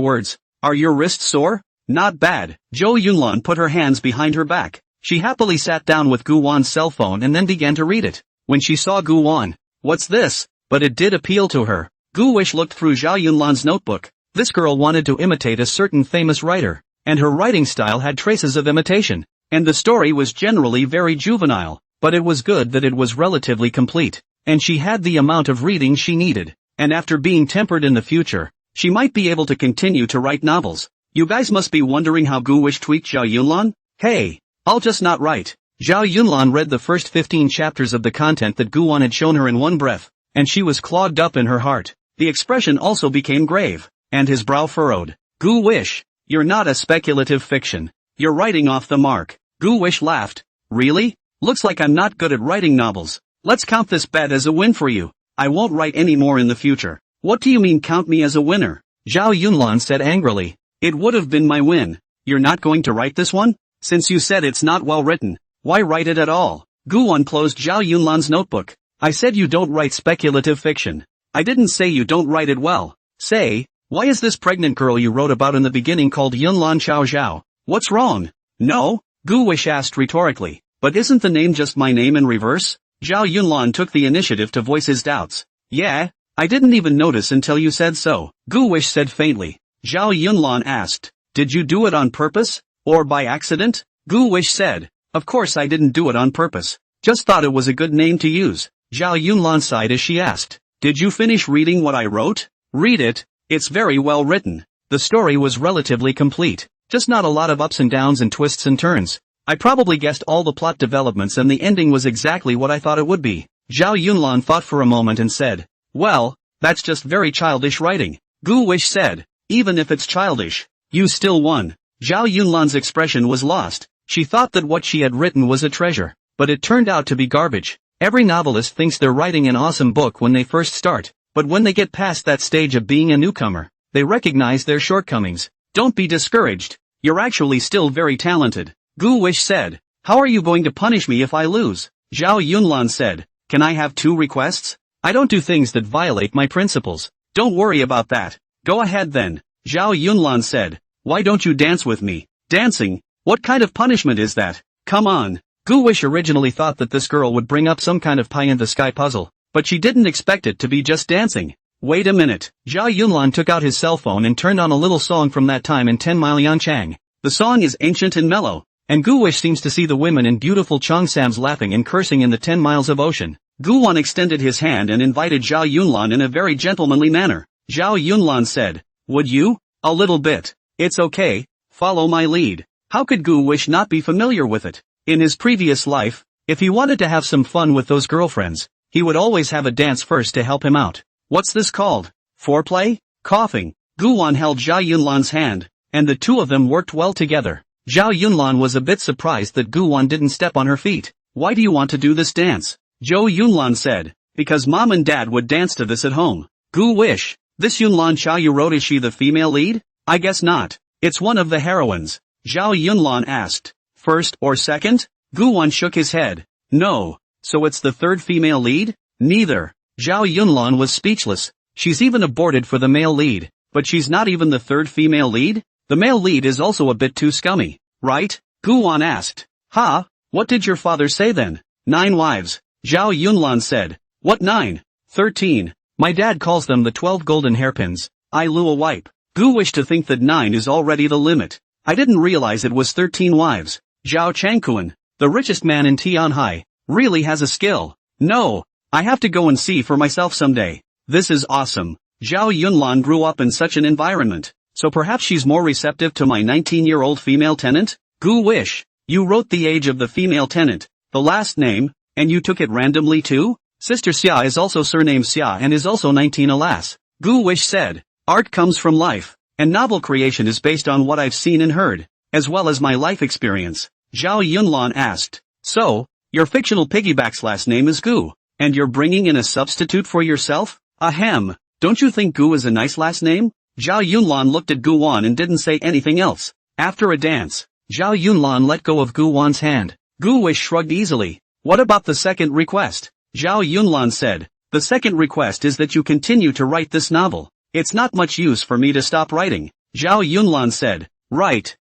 [SPEAKER 1] words. Are your wrists sore? Not bad. Zhou Yunlan put her hands behind her back. She happily sat down with Gu Wan's cell phone and then began to read it. When she saw Gu Wan, what's this? But it did appeal to her. Gu wish looked through Zhao Yunlan's notebook. This girl wanted to imitate a certain famous writer, and her writing style had traces of imitation, and the story was generally very juvenile, but it was good that it was relatively complete, and she had the amount of reading she needed, and after being tempered in the future, she might be able to continue to write novels. You guys must be wondering how Gu wish tweaked Zhao Yunlan? Hey, I'll just not write. Zhao Yunlan read the first 15 chapters of the content that Gu Wan had shown her in one breath, and she was clogged up in her heart. The expression also became grave, and his brow furrowed. Gu wish, you're not a speculative fiction. You're writing off the mark. Gu wish laughed. Really? Looks like I'm not good at writing novels. Let's count this bet as a win for you. I won't write any more in the future. What do you mean count me as a winner? Zhao Yunlan said angrily. It would have been my win. You're not going to write this one? Since you said it's not well written, why write it at all? Gu Wan closed Zhao Yunlan's notebook. I said you don't write speculative fiction. I didn't say you don't write it well. Say, why is this pregnant girl you wrote about in the beginning called Yunlan Chao Zhao? What's wrong? No? Gu wish asked rhetorically. But isn't the name just my name in reverse? Zhao Yunlan took the initiative to voice his doubts. Yeah, I didn't even notice until you said so. Gu wish said faintly. Zhao Yunlan asked, did you do it on purpose? Or by accident? Gu wish said, of course I didn't do it on purpose. Just thought it was a good name to use. Zhao Yunlan sighed as she asked, did you finish reading what I wrote? Read it. It's very well written. The story was relatively complete, just not a lot of ups and downs and twists and turns. I probably guessed all the plot developments and the ending was exactly what I thought it would be. Zhao Yunlan thought for a moment and said, well, that's just very childish writing. Gu wish said, even if it's childish, you still won. Zhao Yunlan's expression was lost. She thought that what she had written was a treasure, but it turned out to be garbage. Every novelist thinks they're writing an awesome book when they first start, but when they get past that stage of being a newcomer, they recognize their shortcomings. Don't be discouraged. You're actually still very talented. Gu wish said, how are you going to punish me if I lose? Zhao Yunlan said, can I have 2 requests? I don't do things that violate my principles. Don't worry about that. Go ahead then. Zhao Yunlan said, why don't you dance with me? Dancing? What kind of punishment is that? Come on. Gu wish originally thought that this girl would bring up some kind of pie-in-the-sky puzzle, but she didn't expect it to be just dancing. Wait a minute. Zhao Yunlan took out his cell phone and turned on a little song from that time in 10 Mile Yanchang. The song is ancient and mellow, and Gu wish seems to see the women in beautiful Cheongsams laughing and cursing in the 10 miles of ocean. Gu Wan extended his hand and invited Zhao Yunlan in a very gentlemanly manner. Zhao Yunlan said, would you? A little bit. It's okay. Follow my lead. How could Gu wish not be familiar with it? In his previous life, if he wanted to have some fun with those girlfriends, he would always have a dance first to help him out. What's this called? Foreplay? Coughing. Gu Wan held Zhao Yunlan's hand, and the two of them worked well together. Zhao Yunlan was a bit surprised that Gu Wan didn't step on her feet. Why do you want to do this dance? Zhou Yunlan said, because mom and dad would dance to this at home. Gu wish, this Yunlan Chao you wrote, is she the female lead? I guess not. It's one of the heroines. Zhao Yunlan asked, first or second? Gu Wan shook his head. No. So it's the third female lead? Neither. Zhao Yunlan was speechless. She's even aborted for the male lead, but she's not even the third female lead? The male lead is also a bit too scummy, right? Gu Wan asked. Ha? What did your father say then? 9 wives. Zhao Yunlan said. What 9? 13. My dad calls them the 12 golden hairpins. I blew a wipe. Gu wished to think that 9 is already the limit. I didn't realize it was 13 wives. Zhao Changkuan, the richest man in Tianhai, really has a skill. No. I have to go and see for myself someday. This is awesome. Zhao Yunlan grew up in such an environment, so perhaps she's more receptive to my 19-year-old female tenant? Gu wish, you wrote the age of the female tenant, the last name, and you took it randomly too? Sister Xia is also surnamed Xia and is also 19, alas. Gu wish said. Art comes from life, and novel creation is based on what I've seen and heard, as well as my life experience. Zhao Yunlan asked. So, your fictional piggyback's last name is Gu, and you're bringing in a substitute for yourself? Ahem, don't you think Gu is a nice last name? Zhao Yunlan looked at Gu Wan and didn't say anything else. After a dance, Zhao Yunlan let go of Gu Wan's hand. Gu Wish shrugged easily. What about the second request? Zhao Yunlan said. The second request is that you continue to write this novel. It's not much use for me to stop writing. Zhao Yunlan said. Write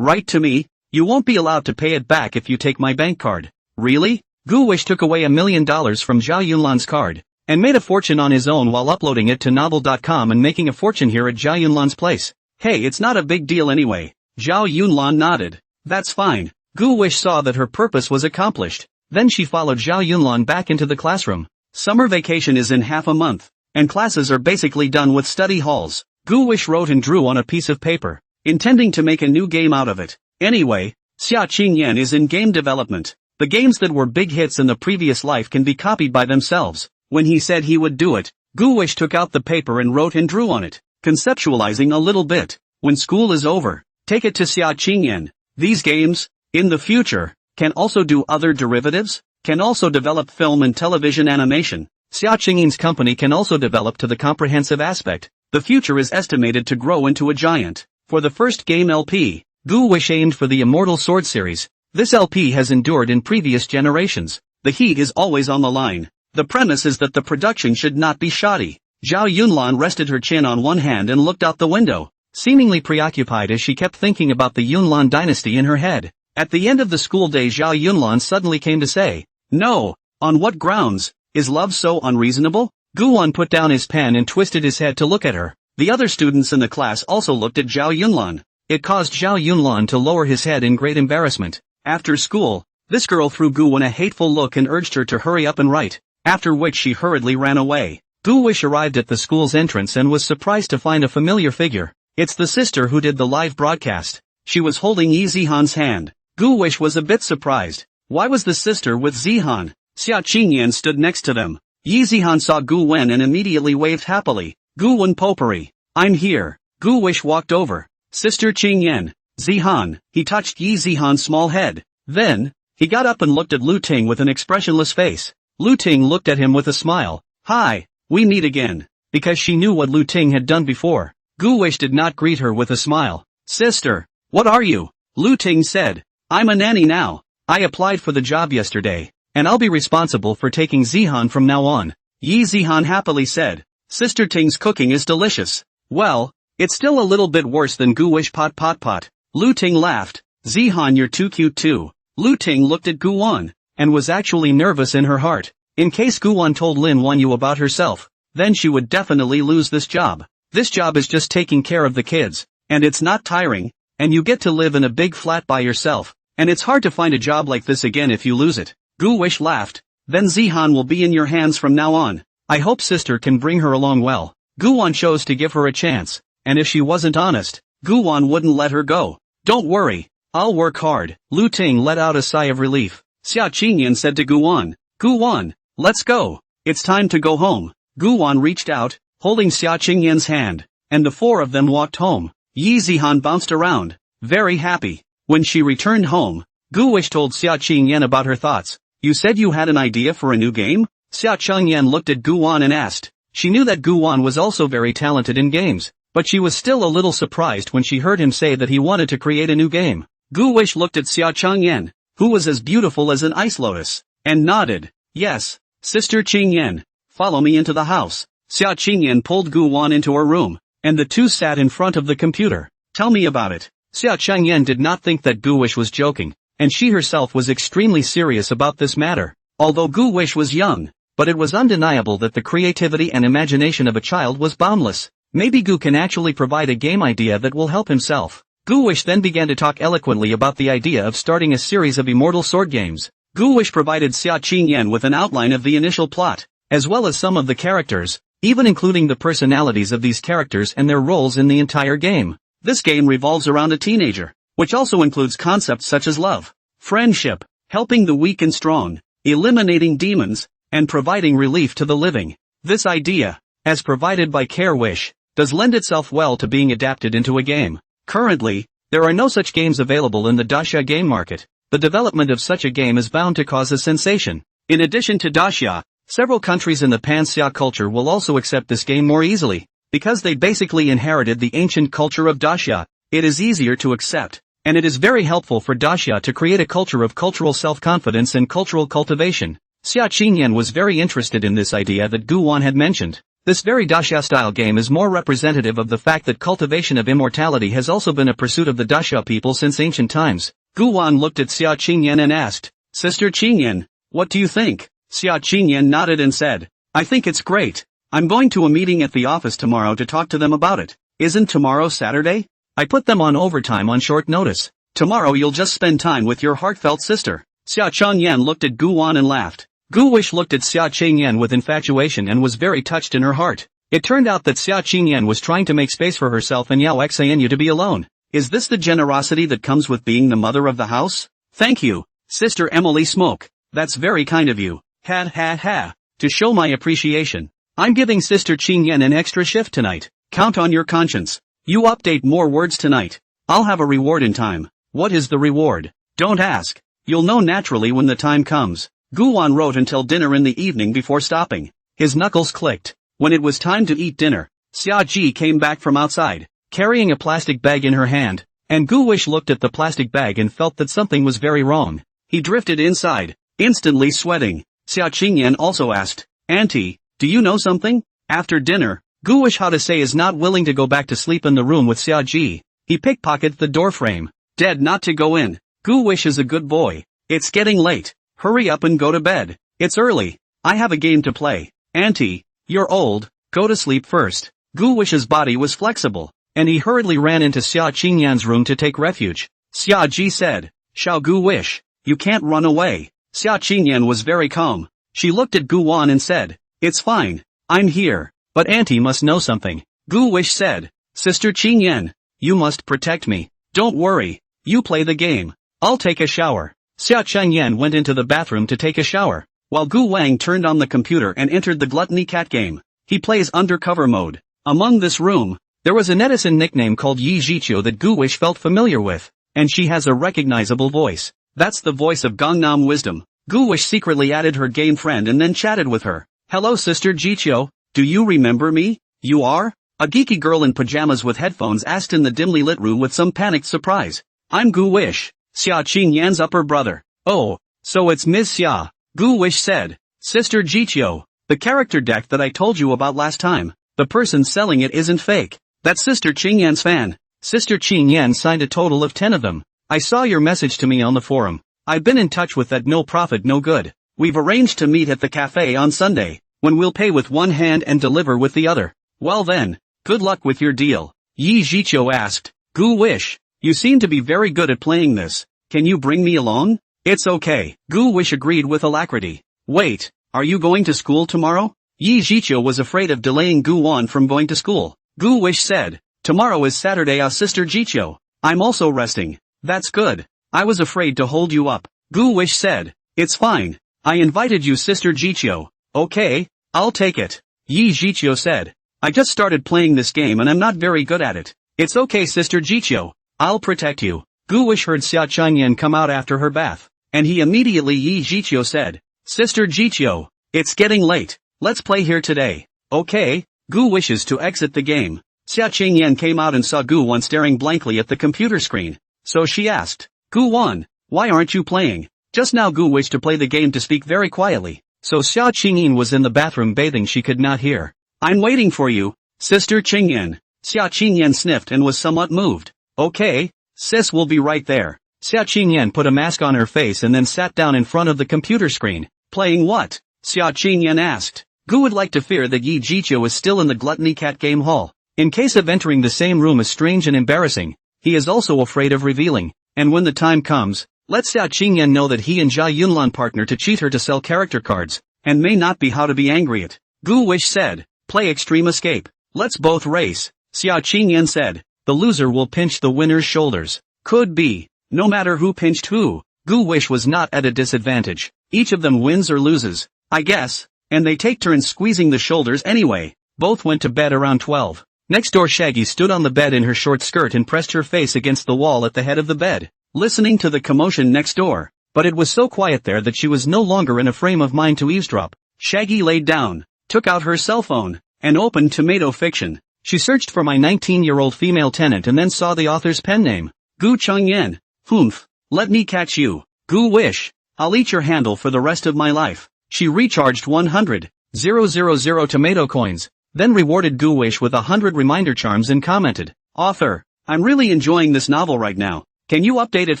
[SPEAKER 1] to me? You won't be allowed to pay it back if you take my bank card. Really? Gu Wish took away $1 million from Zhao Yunlan's card, and made a fortune on his own while uploading it to novel.com and making a fortune here at Zhao Yunlan's place. Hey, it's not a big deal anyway. Zhao Yunlan nodded. That's fine. Gu Wish saw that her purpose was accomplished. Then she followed Zhao Yunlan back into the classroom. Summer vacation is in half a month, and classes are basically done with study halls. Gu Wish wrote and drew on a piece of paper, intending to make a new game out of it. Anyway, Xia Qingyan is in game development. The games that were big hits in the previous life can be copied by themselves. When he said he would do it, Gu Wish took out the paper and wrote and drew on it, conceptualizing a little bit. When school is over, take it to Xia Qingyan. These games, in the future, can also do other derivatives, can also develop film and television animation. Xia Qingyan's company can also develop to the comprehensive aspect. The future is estimated to grow into a giant. For the first game LP, Gu Wish aimed for the Immortal Sword series. This LP has endured in previous generations. The heat is always on the line. The premise is that the production should not be shoddy. Zhao Yunlan rested her chin on one hand and looked out the window, seemingly preoccupied as she kept thinking about the Yunlan dynasty in her head. At the end of the school day, Zhao Yunlan suddenly came to say, No, on what grounds? Is love so unreasonable? Gu Wan put down his pen and twisted his head to look at her. The other students in the class also looked at Zhao Yunlan. It caused Zhao Yunlan to lower his head in great embarrassment. After school, this girl threw Gu Wan a hateful look and urged her to hurry up and write, after which she hurriedly ran away. Gu Wish arrived at the school's entrance and was surprised to find a familiar figure. It's the sister who did the live broadcast. She was holding Yi Zihan's hand. Gu Wish was a bit surprised. Why was the sister with Zihan? Xia Qingyan stood next to them. Yi Zihan saw Gu Wen and immediately waved happily. Gu Wen Popuri. I'm here. Gu Wish walked over. Sister Qingyan. Zihan. He touched Yi Zihan's small head. Then, he got up and looked at Lu Ting with an expressionless face. Lu Ting looked at him with a smile. Hi, we meet again. Because she knew what Lu Ting had done before, Gu Wish did not greet her with a smile. Sister, what are you? Lu Ting said. I'm a nanny now. I applied for the job yesterday, and I'll be responsible for taking Zihan from now on. Yi Zihan happily said. Sister Ting's cooking is delicious. Well, it's still a little bit worse than Gu Wish pot. Lu Ting laughed. Zihan, you're too cute too. Lu Ting looked at Gu Wan, and was actually nervous in her heart. In case Gu Wan told Lin Wanyu about herself, then she would definitely lose this job. This job is just taking care of the kids, and it's not tiring, and you get to live in a big flat by yourself, and it's hard to find a job like this again if you lose it. Gu Wish laughed. Then Zihan will be in your hands from now on. I hope sister can bring her along well. Gu Wan chose to give her a chance, and if she wasn't honest, Gu Wan wouldn't let her go. Don't worry, I'll work hard. Lu Ting let out a sigh of relief. Xia Qingyan said to Gu Wan, let's go. It's time to go home. Gu Wan reached out, holding Xia Qingyan's hand, and the four of them walked home. Yi Zihan bounced around, very happy. When she returned home, Gu Wish told Xia Qingyan about her thoughts. You said you had an idea for a new game? Xia Qingyan looked at Gu Wan and asked. She knew that Gu Wan was also very talented in games, but she was still a little surprised when she heard him say that he wanted to create a new game. Gu Wish looked at Xia Qingyan, who was as beautiful as an ice lotus, and nodded. Yes, Sister Qingyan, follow me into the house. Xia Qingyan pulled Gu Wan into her room, and the two sat in front of the computer. Tell me about it. Xia Qingyan did not think that Gu Wish was joking, and she herself was extremely serious about this matter. Although Gu Wish was young, but it was undeniable that the creativity and imagination of a child was boundless. Maybe Gu can actually provide a game idea that will help himself. Gu Wish then began to talk eloquently about the idea of starting a series of Immortal Sword games. Gu Wish provided Xia Qingyan with an outline of the initial plot, as well as some of the characters, even including the personalities of these characters and their roles in the entire game. This game revolves around a teenager, which also includes concepts such as love, friendship, helping the weak and strong, eliminating demons, and providing relief to the living. This idea, as provided by Care Wish, does lend itself well to being adapted into a game. Currently, there are no such games available in the daxia game market. The development of such a game is bound to cause a sensation. In addition to daxia, several countries in the pan-xia culture will also accept this game more easily. Because they basically inherited the ancient culture of daxia, it is easier to accept. And it is very helpful for daxia to create a culture of cultural self-confidence and cultural cultivation. Xia Qingyan was very interested in this idea that Gu Wan had mentioned. This very daxia-style game is more representative of the fact that cultivation of immortality has also been a pursuit of the daxia people since ancient times. Gu Wan looked at Xia Qingyan and asked, "Sister Qingyan, what do you think?" Xia Qingyan nodded and said, "I think it's great. I'm going to a meeting at the office tomorrow to talk to them about it. Isn't tomorrow Saturday? I put them on overtime on short notice. Tomorrow you'll just spend time with your heartfelt sister." Xia Qingyan looked at Gu Wan and laughed. Gu Wish looked at Xia Qingyan with infatuation and was very touched in her heart. It turned out that Xia Qingyan was trying to make space for herself and Yao Xanu to be alone. Is this the generosity that comes with being the mother of the house? Thank you, Sister Emily Smoke. That's very kind of you. Ha ha ha. To show my appreciation, I'm giving Sister Qingyan an extra shift tonight. Count on your conscience. You update more words tonight. I'll have a reward in time. What is the reward? Don't ask. You'll know naturally when the time comes. Gu Wan wrote until dinner in the evening before stopping. His knuckles clicked. When it was time to eat dinner, Xia Ji came back from outside, carrying a plastic bag in her hand, and Gu Wish looked at the plastic bag and felt that something was very wrong. He drifted inside, instantly sweating. Xia Qingyan also asked, "Auntie, do you know something?" After dinner, Gu Wish how to say is not willing to go back to sleep in the room with Xia Ji. He pickpocketed the doorframe. Dead not to go in. Gu Wish is a good boy. It's getting late. Hurry up and go to bed. It's early. I have a game to play. Auntie, you're old. Go to sleep first. Gu Wish's body was flexible, and he hurriedly ran into Xia Qingyan's room to take refuge. Xia Ji said, "Xiao Gu Wish, you can't run away." Xia Qingyan was very calm. She looked at Gu Wan and said, "It's fine. I'm here. But Auntie must know something." Gu Wish said, "Sister Qingyan, you must protect me. Don't worry. You play the game. I'll take a shower." Xia Qingyan went into the bathroom to take a shower, while Gu Wang turned on the computer and entered the Gluttony Cat game. He plays undercover mode. Among this room, there was a netizen nickname called Yi Jiqiu that Gu Wish felt familiar with, and she has a recognizable voice. That's the voice of Gangnam Wisdom. Gu Wish secretly added her game friend and then chatted with her. "Hello Sister Jiqiu, do you remember me?" "You are?" A geeky girl in pajamas with headphones asked in the dimly lit room with some panicked surprise. "I'm Gu Wish, Xia Qingyan's upper brother." "Oh, so it's Ms. Xia," Gu Wish said. "Sister Jiqiu, the character deck that I told you about last time, the person selling it isn't fake. That's Sister Qingyan's fan." Sister Qingyan signed a total of 10 of them. "I saw your message to me on the forum. I've been in touch with that no profit no good. We've arranged to meet at the cafe on Sunday, when we'll pay with one hand and deliver with the other." "Well then, good luck with your deal." Yi Jiqiu asked, "Gu Wish, you seem to be very good at playing this. Can you bring me along?" "It's okay." Gu Wish agreed with alacrity. "Wait, are you going to school tomorrow?" Yi Jiqiu was afraid of delaying Gu Wan from going to school. Gu Wish said, "Tomorrow is Saturday, Sister Jiqiu. I'm also resting." "That's good. I was afraid to hold you up." Gu Wish said, "It's fine. I invited you Sister Jiqiu." "Okay, I'll take it." Yi Jiqiu said, "I just started playing this game and I'm not very good at it." "It's okay Sister Jiqiu. I'll protect you." Gu Wish heard Xia Qingyan come out after her bath, and he immediately Yi Jiqiu said, "Sister Jiqiu, it's getting late. Let's play here today." "Okay." Gu wishes to exit the game. Xia Qingyan came out and saw Gu Wan staring blankly at the computer screen. So she asked, "Gu Wan, why aren't you playing?" Just now Gu wished to play the game to speak very quietly, so Xia Qingyan was in the bathroom bathing, she could not hear. "I'm waiting for you, Sister Qingyan." Xia Qingyan sniffed and was somewhat moved. "Okay, sis will be right there." Xia Qingyan put a mask on her face and then sat down in front of the computer screen. "Playing what?" Xia Qingyan asked. Gu would like to fear that Yi Jiqiu is still in the Gluttony Cat game hall. In case of entering the same room is strange and embarrassing, he is also afraid of revealing, and when the time comes, let Xia Qingyan know that he and Jia Yunlan partner to cheat her to sell character cards, and may not be how to be angry at. Gu Wish said, "Play Extreme Escape. Let's both race." Xia Qingyan said, "The loser will pinch the winner's shoulders." Could be. No matter who pinched who, Gu Wish was not at a disadvantage. Each of them wins or loses, I guess, and they take turns squeezing the shoulders anyway. Both went to bed around 12. Next door Shaggy stood on the bed in her short skirt and pressed her face against the wall at the head of the bed, listening to the commotion next door. But it was so quiet there that she was no longer in a frame of mind to eavesdrop. Shaggy laid down, took out her cell phone, and opened Tomato Fiction. She searched for my 19-year-old female tenant and then saw the author's pen name. Gu Chengyan. Humph. Let me catch you. Gu Wish. I'll eat your handle for the rest of my life. She recharged 100,000 tomato coins, then rewarded Gu Wish with 100 reminder charms and commented, "Author, I'm really enjoying this novel right now. Can you update it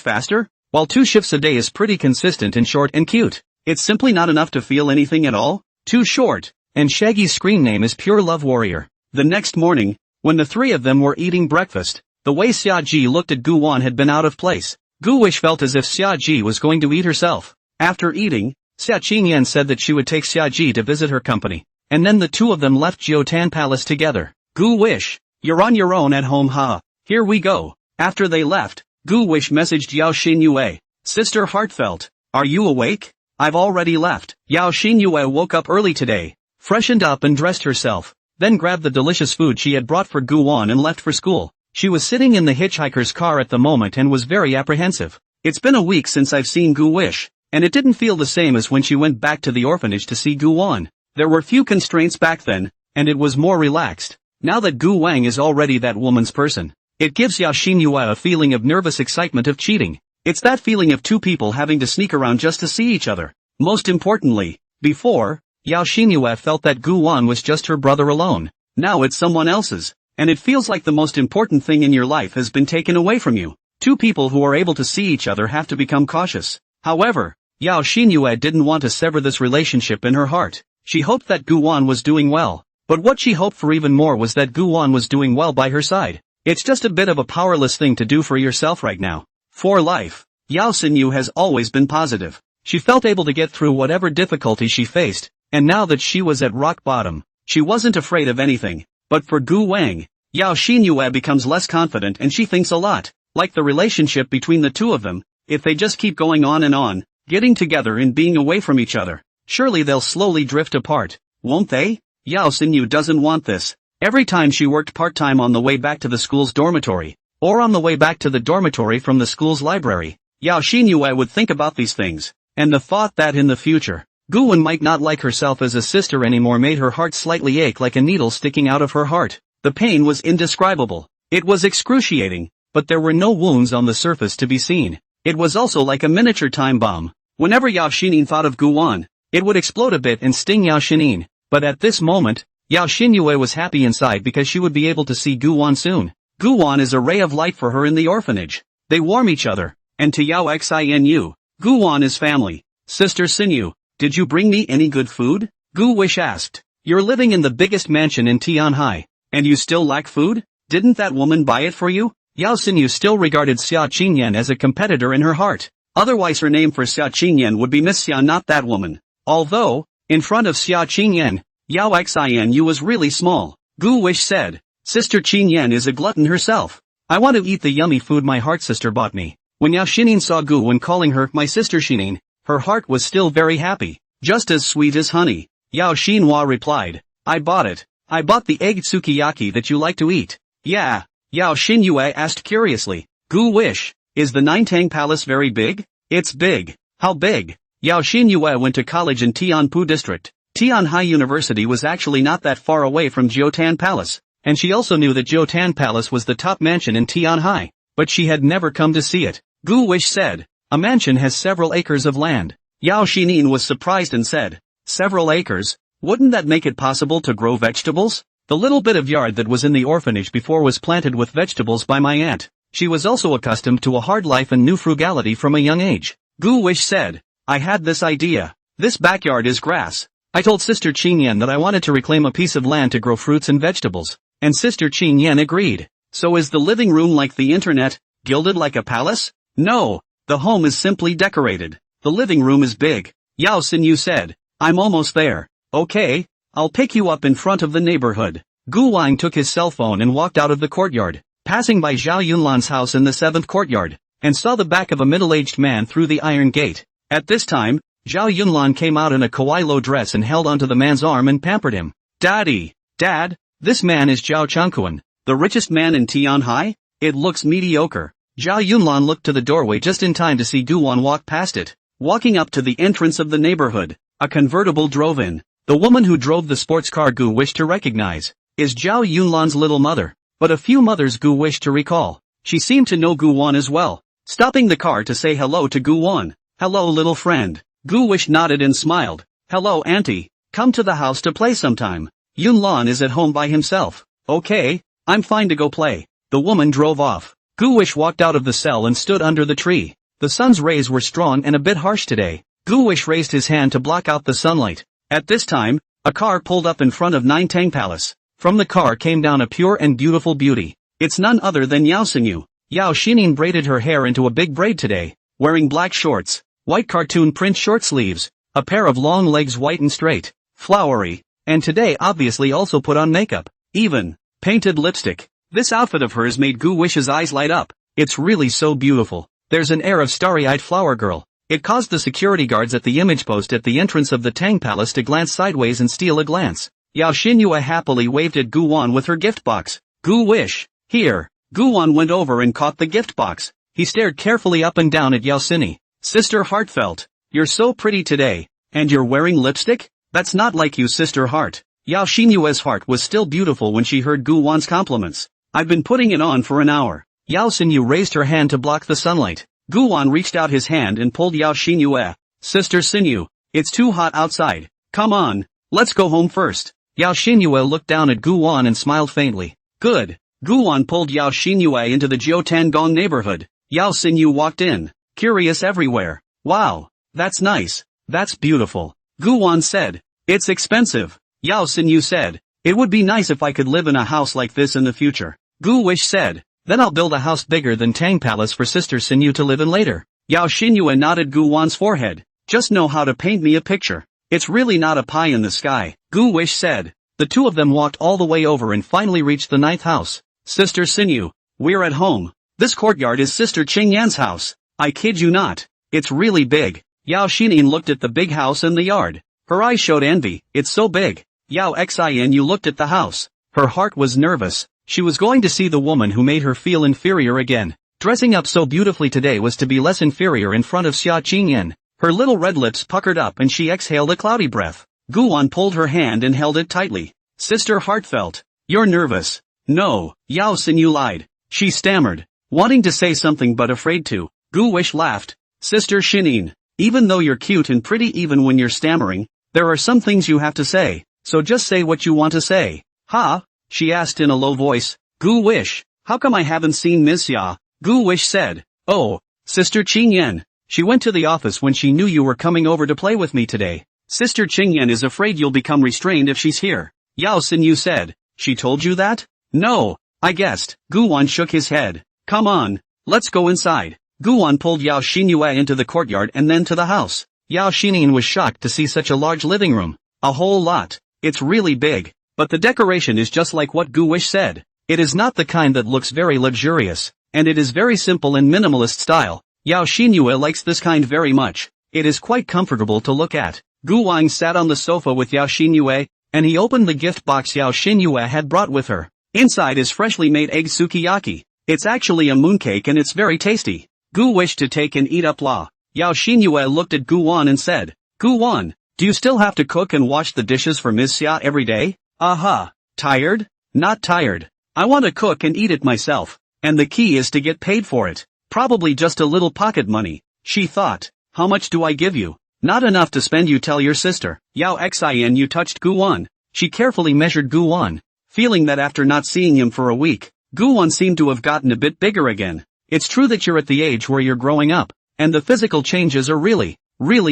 [SPEAKER 1] faster?" While 2 shifts a day is pretty consistent and short and cute, it's simply not enough to feel anything at all. Too short. And Shaggy's screen name is Pure Love Warrior. The next morning, when the 3 of them were eating breakfast, the way Xiaji looked at Gu Wan had been out of place. Gu Wish felt as if Xiaji was going to eat herself. After eating, Xia Qingyan said that she would take Xiaji to visit her company, and then the 2 of them left Jiutan Palace together. Gu Wish, you're on your own at home, huh? Here we go. After they left, Gu Wish messaged Yao Xinyue, "Sister Heartfelt, are you awake? I've already left." Yao Xinyue woke up early today, freshened up and dressed herself, then grabbed the delicious food she had brought for Gu Wan and left for school. She was sitting in the hitchhiker's car at the moment and was very apprehensive. It's been a week since I've seen Gu Wish, and it didn't feel the same as when she went back to the orphanage to see Gu Wan. There were few constraints back then, and it was more relaxed. Now that Gu Wang is already that woman's person, it gives Yao Xinyue a feeling of nervous excitement of cheating. It's that feeling of 2 people having to sneak around just to see each other. Most importantly, before, Yao Xinyue felt that Gu Wan was just her brother alone. Now it's someone else's, and it feels like the most important thing in your life has been taken away from you. 2 people who are able to see each other have to become cautious. However, Yao Xinyue didn't want to sever this relationship in her heart. She hoped that Gu Wan was doing well, but what she hoped for even more was that Gu Wan was doing well by her side. It's just a bit of a powerless thing to do for yourself right now. For life, Yao Xinyu has always been positive. She felt able to get through whatever difficulty she faced, and now that she was at rock bottom, she wasn't afraid of anything. But for Gu Wang, Yao Xinyue becomes less confident and she thinks a lot. Like the relationship between the 2 of them, if they just keep going on, getting together and being away from each other, surely they'll slowly drift apart, won't they? Yao Xinyu doesn't want this. Every time she worked part-time on the way back to the school's dormitory, or on the way back to the dormitory from the school's library, Yao Xinyue would think about these things, and the thought that in the future, Gu Wan might not like herself as a sister anymore made her heart slightly ache like a needle sticking out of her heart. The pain was indescribable. It was excruciating, but there were no wounds on the surface to be seen. It was also like a miniature time bomb. Whenever Yao Xinin thought of Gu Wan, it would explode a bit and sting Yao Xinin. But at this moment, Yao Xinyue was happy inside because she would be able to see Gu Wan soon. Gu Wan is a ray of light for her in the orphanage. They warm each other, and to Yao Xinu, Gu Wan is family. Sister Xinyu, did you bring me any good food? Gu Wish asked. You're living in the biggest mansion in Tianhai, and you still lack food? Didn't that woman buy it for you? Yao Xinyu still regarded Xia Qingyan as a competitor in her heart. Otherwise her name for Xia Qingyan would be Miss Xia, not that woman. Although, in front of Xia Qingyan, Yao Xinu was really small. Gu Wish said, Sister Qingyan is a glutton herself. I want to eat the yummy food my heart sister bought me. When Yao Xinin saw Gu Wan calling her my sister Xinin, her heart was still very happy. Just as sweet as honey. Yao Xinhua replied, I bought it. I bought the egg sukiyaki that you like to eat. Yeah. Yao Xinyue asked curiously. Gu Wish, is the Nintang Palace very big? It's big. How big? Yao Xinyue went to college in Tianpu District. Tianhai University was actually not that far away from Jiutan Palace, and she also knew that Jiutan Palace was the top mansion in Tianhai, but she had never come to see it. Gu Wish said, a mansion has several acres of land. Yao Xinin was surprised and said, several acres? Wouldn't that make it possible to grow vegetables? The little bit of yard that was in the orphanage before was planted with vegetables by my aunt. She was also accustomed to a hard life and knew frugality from a young age. Gu Wish said, I had this idea. This backyard is grass. I told Sister Qingyan that I wanted to reclaim a piece of land to grow fruits and vegetables, and Sister Qingyan agreed. So is the living room like the internet, gilded like a palace? No, the home is simply decorated. The living room is big. Yao Xinyu said, I'm almost there. Okay, I'll pick you up in front of the neighborhood. Gu Wang took his cell phone and walked out of the courtyard, passing by Zhao Yunlan's house in the 7th courtyard, and saw the back of a middle-aged man through the iron gate. At this time, Zhao Yunlan came out in a kawaii low dress and held onto the man's arm and pampered him. Daddy, Dad, This man is Zhao Changquan, the richest man in Tianhai? It looks mediocre. Zhao Yunlan looked to the doorway just in time to see Guwan walk past it. Walking up to the entrance of the neighborhood, a convertible drove in. The woman who drove the sports car Gu wished to recognize is Zhao Yunlan's little mother, but a few mothers Gu wished to recall. She seemed to know Guwan as well, stopping the car to say hello to Guwan. Hello little friend. Gu Wish nodded and smiled. Hello auntie, come to the house to play sometime. Yunlan is at home by himself. Okay, I'm fine to go play. The woman drove off. Gu Wish walked out of the cell and stood under the tree. The sun's rays were strong and a bit harsh today. Gu Wish raised his hand to block out the sunlight. At this time, a car pulled up in front of Nintang Palace. From the car came down a pure and beautiful beauty. It's none other than Yao Xinyu. Yao Xinin braided her hair into a big braid today, wearing black shorts, white cartoon print short sleeves, a pair of long legs white and straight, flowery, and today obviously also put on makeup, even painted lipstick. This outfit of hers made Gu Wish's eyes light up. It's really so beautiful. There's an air of starry-eyed flower girl. It caused the security guards at the image post at the entrance of the Tang Palace to glance sideways and steal a glance. Yao Xinyue happily waved at Guwan with her gift box. Gu Wish, here. Guwan went over and caught the gift box. He stared carefully up and down at Yao Xini. Sister Heartfelt, you're so pretty today. And you're wearing lipstick? That's not like you, Sister Heart. Yao Xinyue's heart was still beautiful when she heard Guwan's compliments. I've been putting it on for an hour. Yao Xinyu raised her hand to block the sunlight. Guwan reached out his hand and pulled Yao Xinyue. Sister Xinyu, it's too hot outside. Come on, let's go home first. Yao Xinyue looked down at Guwan and smiled faintly. Good. Guwan pulled Yao Xinyue into the Jiutangong neighborhood. Yao Xinyu walked in, curious everywhere. Wow, that's nice. That's beautiful. Guwan said. It's expensive. Yao Xinyu said. It would be nice if I could live in a house like this in the future. Gu Wish said. Then I'll build a house bigger than Tang Palace for Sister Xinyu to live in later. Yao Xinyue nodded Guwan's forehead. Just know how to paint me a picture. It's really not a pie in the sky, Gu Wish said. The two of them walked all the way over and finally reached the 9th house. Sister Xinyu, we're at home. This courtyard is Sister Qingyan's house. I kid you not. It's really big. Yao Xinin looked at the big house and the yard. Her eyes showed envy. It's so big. Yao Xinu looked at the house. Her heart was nervous. She was going to see the woman who made her feel inferior again. Dressing up so beautifully today was to be less inferior in front of Xia Qingyan. Her little red lips puckered up and she exhaled a cloudy breath. Guwan pulled her hand and held it tightly. Sister Heartfelt, you're nervous. No, Yao Xinyu lied. She stammered, wanting to say something but afraid to. Gu Wish laughed. Sister Xinin, even though you're cute and pretty even when you're stammering, there are some things you have to say, so just say what you want to say. Ha? She asked in a low voice. Gu Wish, how come I haven't seen Ms. Xia? Gu Wish said. Oh, Sister Qingyan. She went to the office when she knew you were coming over to play with me today. Sister Qingyan is afraid you'll become restrained if she's here. Yao Xinyu said. She told you that? No, I guessed. Guwan shook his head. Come on, let's go inside. Guwan pulled Yao Xinyue into the courtyard and then to the house. Yao Xinin was shocked to see such a large living room. A whole lot. It's really big. But the decoration is just like what Gu Wish said. It is not the kind that looks very luxurious, and it is very simple and minimalist style. Yao Xinyue likes this kind very much. It is quite comfortable to look at. Gu Wang sat on the sofa with Yao Xinyue, and he opened the gift box Yao Xinyue had brought with her. Inside is freshly made egg sukiyaki. It's actually a mooncake and it's very tasty. Gu wished to take and eat up la. Yao Xinyue looked at Gu Wan and said, Gu Wan, do you still have to cook and wash the dishes for Ms. Xia every day? Aha. Tired? Not tired. I want to cook and eat it myself. And the key is to get paid for it. Probably just a little pocket money. She thought. How much do I give you? Not enough to spend, you tell your sister. Yao Xin touched Gu Wan. She carefully measured Gu Wan, feeling that after not seeing him for a week, Gu Wan seemed to have gotten a bit bigger again. It's true that you're at the age where you're growing up, and the physical changes are really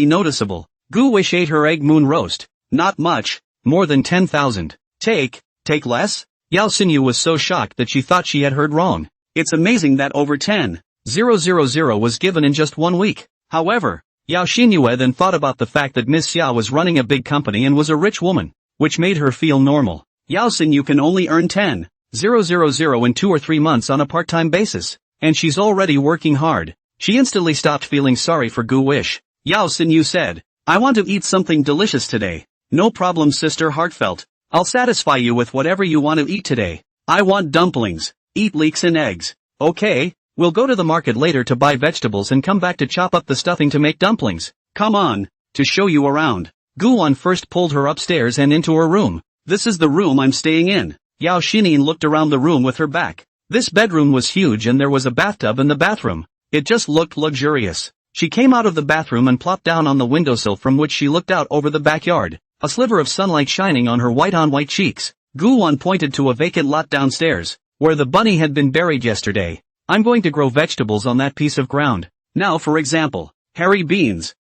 [SPEAKER 1] noticeable. Gu Wish ate her egg moon roast. Not much, more than 10,000. Take less? Yao Xinyu was so shocked that she thought she had heard wrong. It's amazing that over 10,000 was given in just 1 week. However, Yao Xinyue then thought about the fact that Ms. Xia was running a big company and was a rich woman, which made her feel normal. Yao Xinyu can only earn 10,000 in 2 or 3 months on a part-time basis, and she's already working hard. She instantly stopped feeling sorry for Gu Wish. Yao Xinyu said, I want to eat something delicious today. No problem, Sister Heartfelt. I'll satisfy you with whatever you want to eat today. I want dumplings. Eat leeks and eggs. Okay, we'll go to the market later to buy vegetables and come back to chop up the stuffing to make dumplings. Come on, to show you around. Guwon first pulled her upstairs and into her room. This is the room I'm staying in. Yao Shinin looked around the room with her back. This bedroom was huge and there was a bathtub in the bathroom. It just looked luxurious. She came out of the bathroom and plopped down on the windowsill from which she looked out over the backyard, a sliver of sunlight shining on her white-on-white cheeks. Guwon pointed to a vacant lot downstairs, where the bunny had been buried yesterday. I'm going to grow vegetables on that piece of ground. Now for example, hairy beans,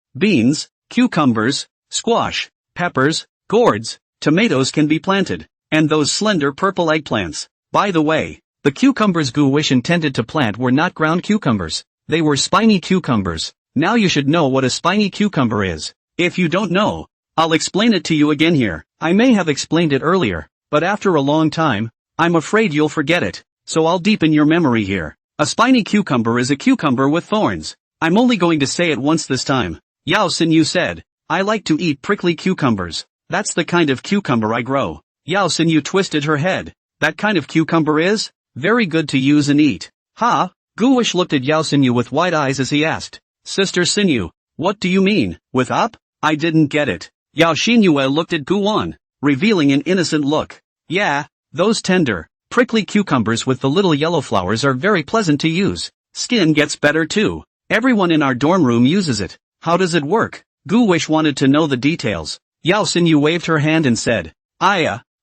[SPEAKER 1] cucumbers, squash, peppers, gourds, tomatoes can be planted, and those slender purple eggplants. By the way, the cucumbers Gu Wish intended to plant were not ground cucumbers. They were spiny cucumbers. Now you should know what a spiny cucumber is. If you don't know, I'll explain it to you again here. I may have explained it earlier, but after a long time, I'm afraid you'll forget it, so I'll deepen your memory here. A spiny cucumber is a cucumber with thorns. I'm only going to say it once this time. Yao Xinyu said, I like to eat prickly cucumbers. That's the kind of cucumber I grow. Yao Xinyu twisted her head. That kind of cucumber is very good to use and eat. Ha! Gu Wish looked at Yao Xinyu with wide eyes as he asked, Sister Xinyu, what do you mean, with up? I didn't get it. Yao Xinyue looked at Guwon, revealing an innocent look. Yeah, those tender, prickly cucumbers with the little yellow flowers are very pleasant to use. Skin gets better too. Everyone in our dorm room uses it. How does it work? Gu Wish wanted to know the details. Yao Xinyu waved her hand and said,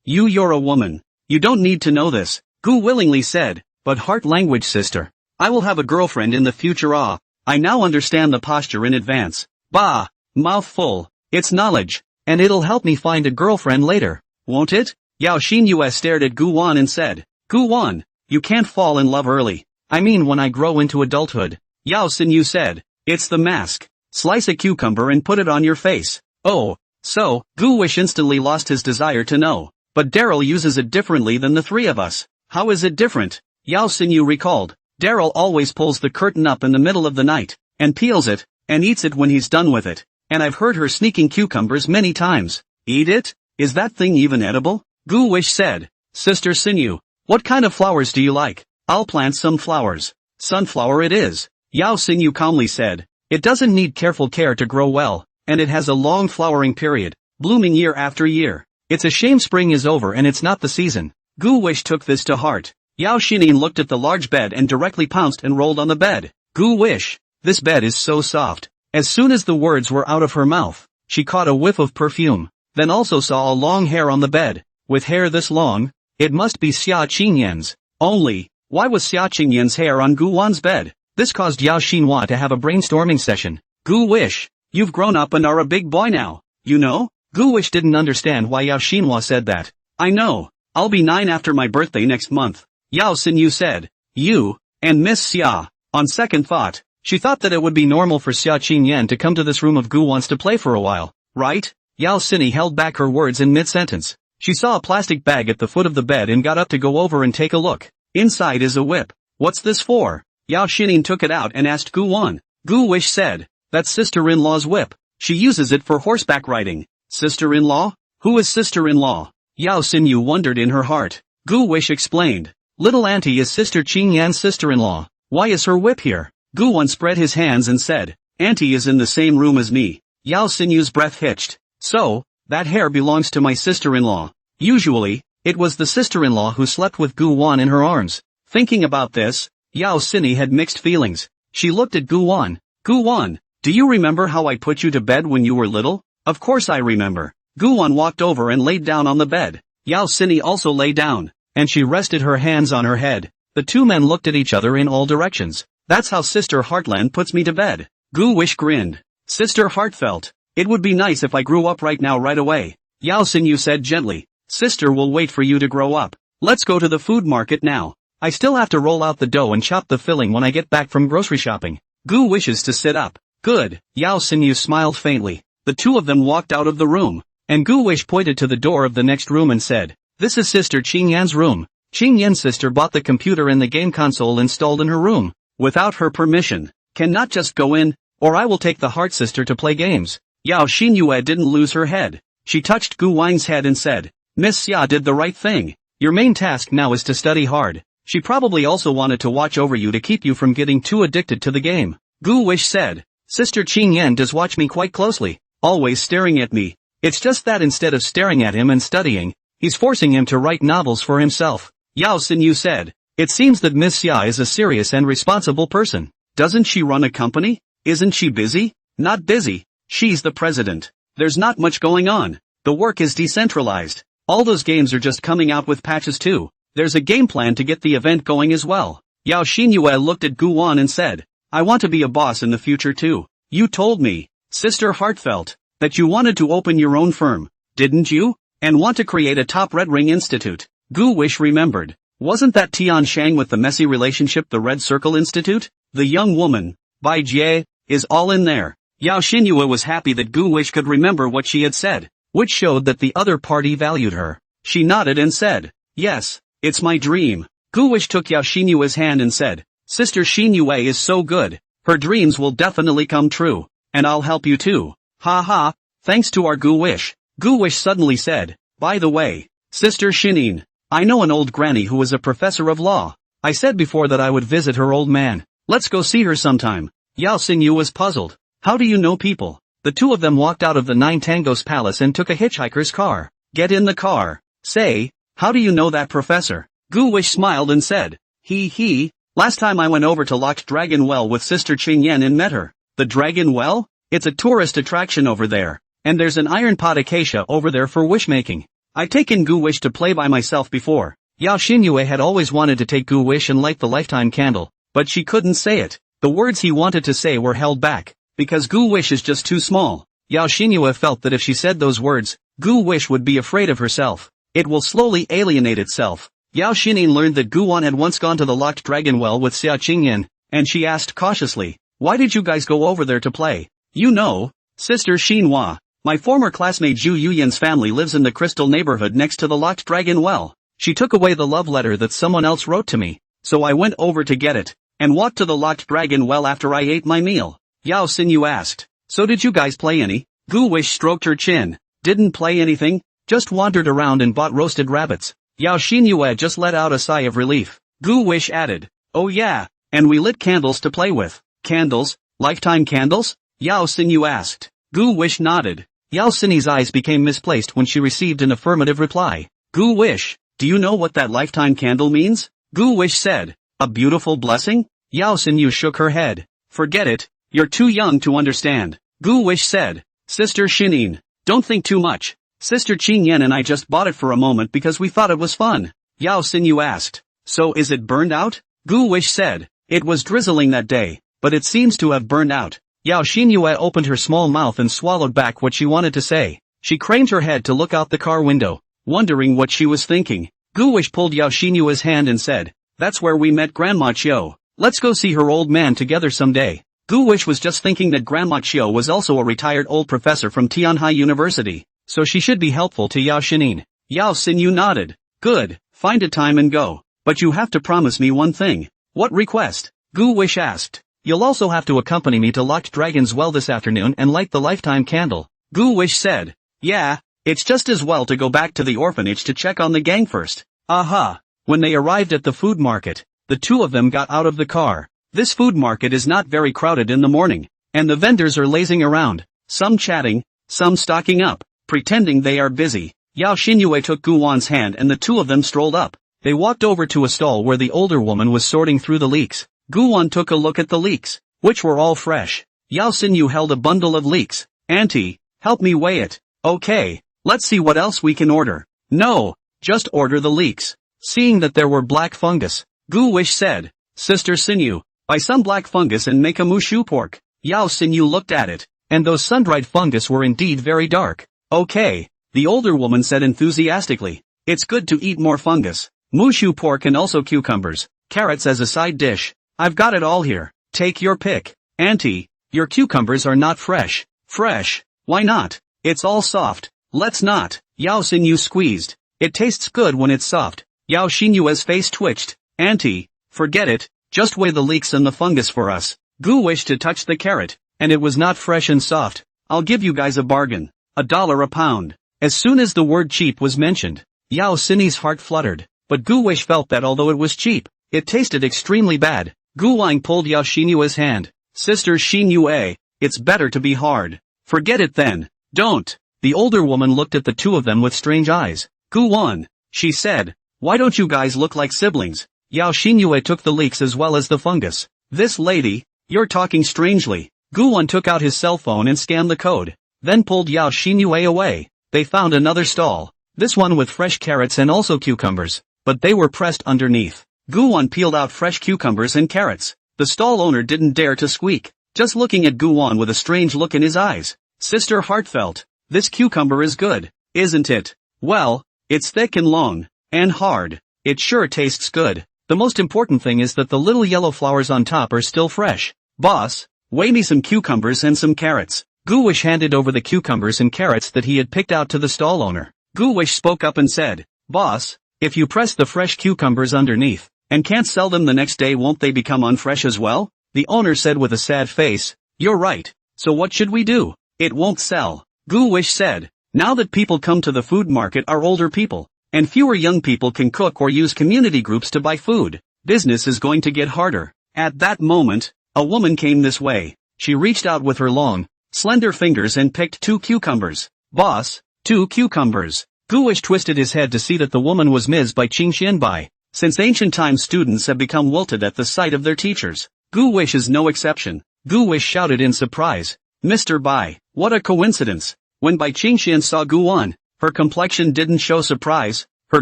[SPEAKER 1] you're a woman. You don't need to know this. Gu willingly said, but heart language sister. I will have a girlfriend in the future. I now understand the posture in advance. Bah, mouth full. It's knowledge, and it'll help me find a girlfriend later, won't it? Yao Xinyue stared at Guwon and said, Guwon, you can't fall in love early. I mean when I grow into adulthood. Yao Xinyu said, it's the mask. Slice a cucumber and put it on your face. Oh, so, Gu Wish instantly lost his desire to know. But Daryl uses it differently than the three of us. How is it different? Yao Xinyu recalled. Daryl always pulls the curtain up in the middle of the night, and peels it, and eats it when he's done with it. And I've heard her sneaking cucumbers many times. Eat it? Is that thing even edible? Gu Wish said. Sister Xinyu, what kind of flowers do you like? I'll plant some flowers. Sunflower it is. Yao Xinyu calmly said. It doesn't need careful care to grow well, and it has a long flowering period, blooming year after year. It's a shame spring is over and it's not the season. Gu Wish took this to heart. Yao Xinin looked at the large bed and directly pounced and rolled on the bed. Gu Wish, this bed is so soft. As soon as the words were out of her mouth, she caught a whiff of perfume, then also saw a long hair on the bed. With hair this long, it must be Xia Qingyan's. Only, why was Xia Qingyan's hair on Guwon's bed? This caused Yao Xinhua to have a brainstorming session. Gu Wish, you've grown up and are a big boy now, you know? Gu Wish didn't understand why Yao Xinhua said that. I know, I'll be 9 after my birthday next month. Yao Xinyu said. You, and Miss Xia. On second thought, she thought that it would be normal for Xia Qingyan to come to this room of Guwon's to play for a while, right? Yao Xini held back her words in mid-sentence. She saw a plastic bag at the foot of the bed and got up to go over and take a look. Inside is a whip. What's this for? Yao Xinin took it out and asked Guwon. Gu Wish said, that's sister-in-law's whip. She uses it for horseback riding. Sister-in-law? Who is sister-in-law? Yao Xinyu wondered in her heart. Gu Wish explained. Little auntie is Sister Qingyan's sister-in-law. Why is her whip here? Guwon spread his hands and said, Auntie is in the same room as me. Yao Xinyu's breath hitched. So, that hair belongs to my sister-in-law. Usually, it was the sister-in-law who slept with Guwon in her arms. Thinking about this, Yao Xini had mixed feelings. She looked at Guwon. Guwon, do you remember how I put you to bed when you were little? Of course I remember. Guwon walked over and laid down on the bed. Yao Xini also lay down, and she rested her hands on her head. The two men looked at each other in all directions. That's how Sister Heartland puts me to bed. Gu Wish grinned. Sister Heartfelt. It would be nice if I grew up right now right away. Yao Xinyu said gently. Sister will wait for you to grow up. Let's go to the food market now. I still have to roll out the dough and chop the filling when I get back from grocery shopping. Gu wishes to sit up. Good. Yao Xinyu smiled faintly. The two of them walked out of the room, and Gu Wish pointed to the door of the next room and said, This is Sister Qingyan's room. Qingyan's sister bought the computer and the game console installed in her room. Without her permission. Cannot just go in, or I will take the Heart Sister to play games. Yao Xinyue didn't lose her head. She touched Gu Wang's head and said, Miss Xia did the right thing. Your main task now is to study hard. She probably also wanted to watch over you to keep you from getting too addicted to the game. Gu Wish said. Sister Qing Yan does watch me quite closely, always staring at me. It's just that instead of staring at him and studying, he's forcing him to write novels for himself. Yao Xinyu said. It seems that Miss Xia is a serious and responsible person. Doesn't she run a company? Isn't she busy? Not busy. She's the president. There's not much going on. The work is decentralized. All those games are just coming out with patches too. There's a game plan to get the event going as well. Yao Xinyue looked at Gu Wan and said, I want to be a boss in the future too. You told me, Sister Heartfelt, that you wanted to open your own firm, didn't you? And want to create a top Red Ring Institute. Gu Wish remembered. Wasn't that Tian Shang with the messy relationship, the Red Circle Institute? The young woman, Bai Jie, is all in there. Yao Xinyue was happy that Gu Wish could remember what she had said, which showed that the other party valued her. She nodded and said, yes, it's my dream. Gu Wish took Yao Xinyue's hand and said, Sister Xinyue is so good, her dreams will definitely come true, and I'll help you too. Ha ha, thanks to our Gu Wish. Gu Wish suddenly said, by the way, Sister Shinin, I know an old granny who is a professor of law. I said before that I would visit her old man. Let's go see her sometime. Yao Xingyu was puzzled. How do you know people? The two of them walked out of the Nine Tangos Palace and took a hitchhiker's car. Get in the car. Say, how do you know that professor? Gu Wish smiled and said, he, last time I went over to Locked Dragon Well with Sister Qing Yan and met her. The Dragon Well? It's a tourist attraction over there. And there's an iron pot acacia over there for wishmaking. I've taken Gu Wish to play by myself before. Yao Xinyue had always wanted to take Gu Wish and light the lifetime candle, but she couldn't say it. The words he wanted to say were held back, because Gu Wish is just too small. Yao Xinyue felt that if she said those words, Gu Wish would be afraid of herself. It will slowly alienate itself. Yao Xinin learned that Gu Wan had once gone to the Locked Dragon Well with Xia Qingyan, and she asked cautiously, why did you guys go over there to play? You know, Sister Xinhua, my former classmate Zhu Yuyan's family lives in the Crystal neighborhood next to the Locked Dragon Well. She took away the love letter that someone else wrote to me, so I went over to get it, and walked to the Locked Dragon Well after I ate my meal. Yao Xinyu asked, so did you guys play any? Gu Wish stroked her chin. Didn't play anything, just wandered around and bought roasted rabbits. Yao Xinyue just let out a sigh of relief. Gu Wish added, oh yeah, and we lit candles to play with. Candles? Lifetime candles? Yao Xinyu asked. Gu Wish nodded. Yao Xinyi's eyes became misplaced when she received an affirmative reply. Gu Wish, do you know what that lifetime candle means? Gu Wish said, a beautiful blessing? Yao Xinyu shook her head. Forget it, you're too young to understand. Gu Wish said, Sister Shinin, don't think too much. Sister Qing Yan and I just bought it for a moment because we thought it was fun. Yao Xinyu asked, so is it burned out? Gu Wish said, it was drizzling that day, but it seems to have burned out. Yao Xinyue opened her small mouth and swallowed back what she wanted to say. She craned her head to look out the car window, wondering what she was thinking. Gu Wish pulled Yao Xinyue's hand and said, that's where we met Grandma Chiu. Let's go see her old man together someday. Gu Wish was just thinking that Grandma Chiu was also a retired old professor from Tianhai University, so she should be helpful to Yao Xinin. Yao Xinyu nodded. Good, find a time and go. But you have to promise me one thing. What request? Gu Wish asked. You'll also have to accompany me to Locked Dragon's Well this afternoon and light the lifetime candle. Gu Wish said. Yeah, it's just as well to go back to the orphanage to check on the gang first. Aha. When they arrived at the food market, the two of them got out of the car. This food market is not very crowded in the morning, and the vendors are lazing around, some chatting, some stocking up, pretending they are busy. Yao Xinyue took Gu Wan's hand and the two of them strolled up. They walked over to a stall where the older woman was sorting through the leeks. Gu Wan took a look at the leeks, which were all fresh. Yao Xinyu held a bundle of leeks. Auntie, help me weigh it. Okay, let's see what else we can order. No, just order the leeks. Seeing that there were black fungus, Gu Wish said, Sister Xinyu, buy some black fungus and make a mushu pork. Yao Xinyu looked at it, and those sun-dried fungus were indeed very dark. Okay, the older woman said enthusiastically. It's good to eat more fungus. Mushu pork and also cucumbers, carrots as a side dish. I've got it all here. Take your pick. Auntie, your cucumbers are not fresh. Fresh? Why not? It's all soft. Let's not. Yao Xinyu squeezed. It tastes good when it's soft. Yao Xinyue's face twitched. Auntie, forget it. Just weigh the leeks and the fungus for us. Gu wished to touch the carrot, and it was not fresh and soft. I'll give you guys a bargain. $1 a pound. As soon as the word cheap was mentioned, Yao Xinyi's heart fluttered, but Gu Wish felt that although it was cheap, it tasted extremely bad. Gu Wang pulled Yao Xinyue's hand. Sister Xinyue, it's better to be hard. Forget it then. Don't. The older woman looked at the two of them with strange eyes. Gu Wan, she said, why don't you guys look like siblings? Yao Xinyue took the leeks as well as the fungus. This lady, you're talking strangely. Gu Wan took out his cell phone and scanned the code, then pulled Yao Xinyue away. They found another stall, this one with fresh carrots and also cucumbers, but they were pressed underneath. Gu Wan peeled out fresh cucumbers and carrots. The stall owner didn't dare to squeak, just looking at Gu Wan with a strange look in his eyes. Sister Heartfelt, this cucumber is good, isn't it? Well, it's thick and long, and hard. It sure tastes good. The most important thing is that the little yellow flowers on top are still fresh. Boss, weigh me some cucumbers and some carrots. Gu Wish handed over the cucumbers and carrots that he had picked out to the stall owner. Gu Wish spoke up and said, Boss, if you press the fresh cucumbers underneath, and can't sell them the next day, won't they become unfresh as well? The owner said with a sad face, You're right, so what should we do? It won't sell. Gu Wish said, Now that people come to the food market are older people, and fewer young people can cook or use community groups to buy food, business is going to get harder. At that moment, a woman came this way. She reached out with her long, slender fingers and picked 2 cucumbers. Boss, 2 cucumbers. Gu Wish twisted his head to see that the woman was Ms. Bai Qingxianbai. Since ancient times, students have become wilted at the sight of their teachers. Gu Wish is no exception. Gu Wish shouted in surprise. Mr. Bai, what a coincidence. When Bai Qingxian saw Gu Wan, her complexion didn't show surprise, her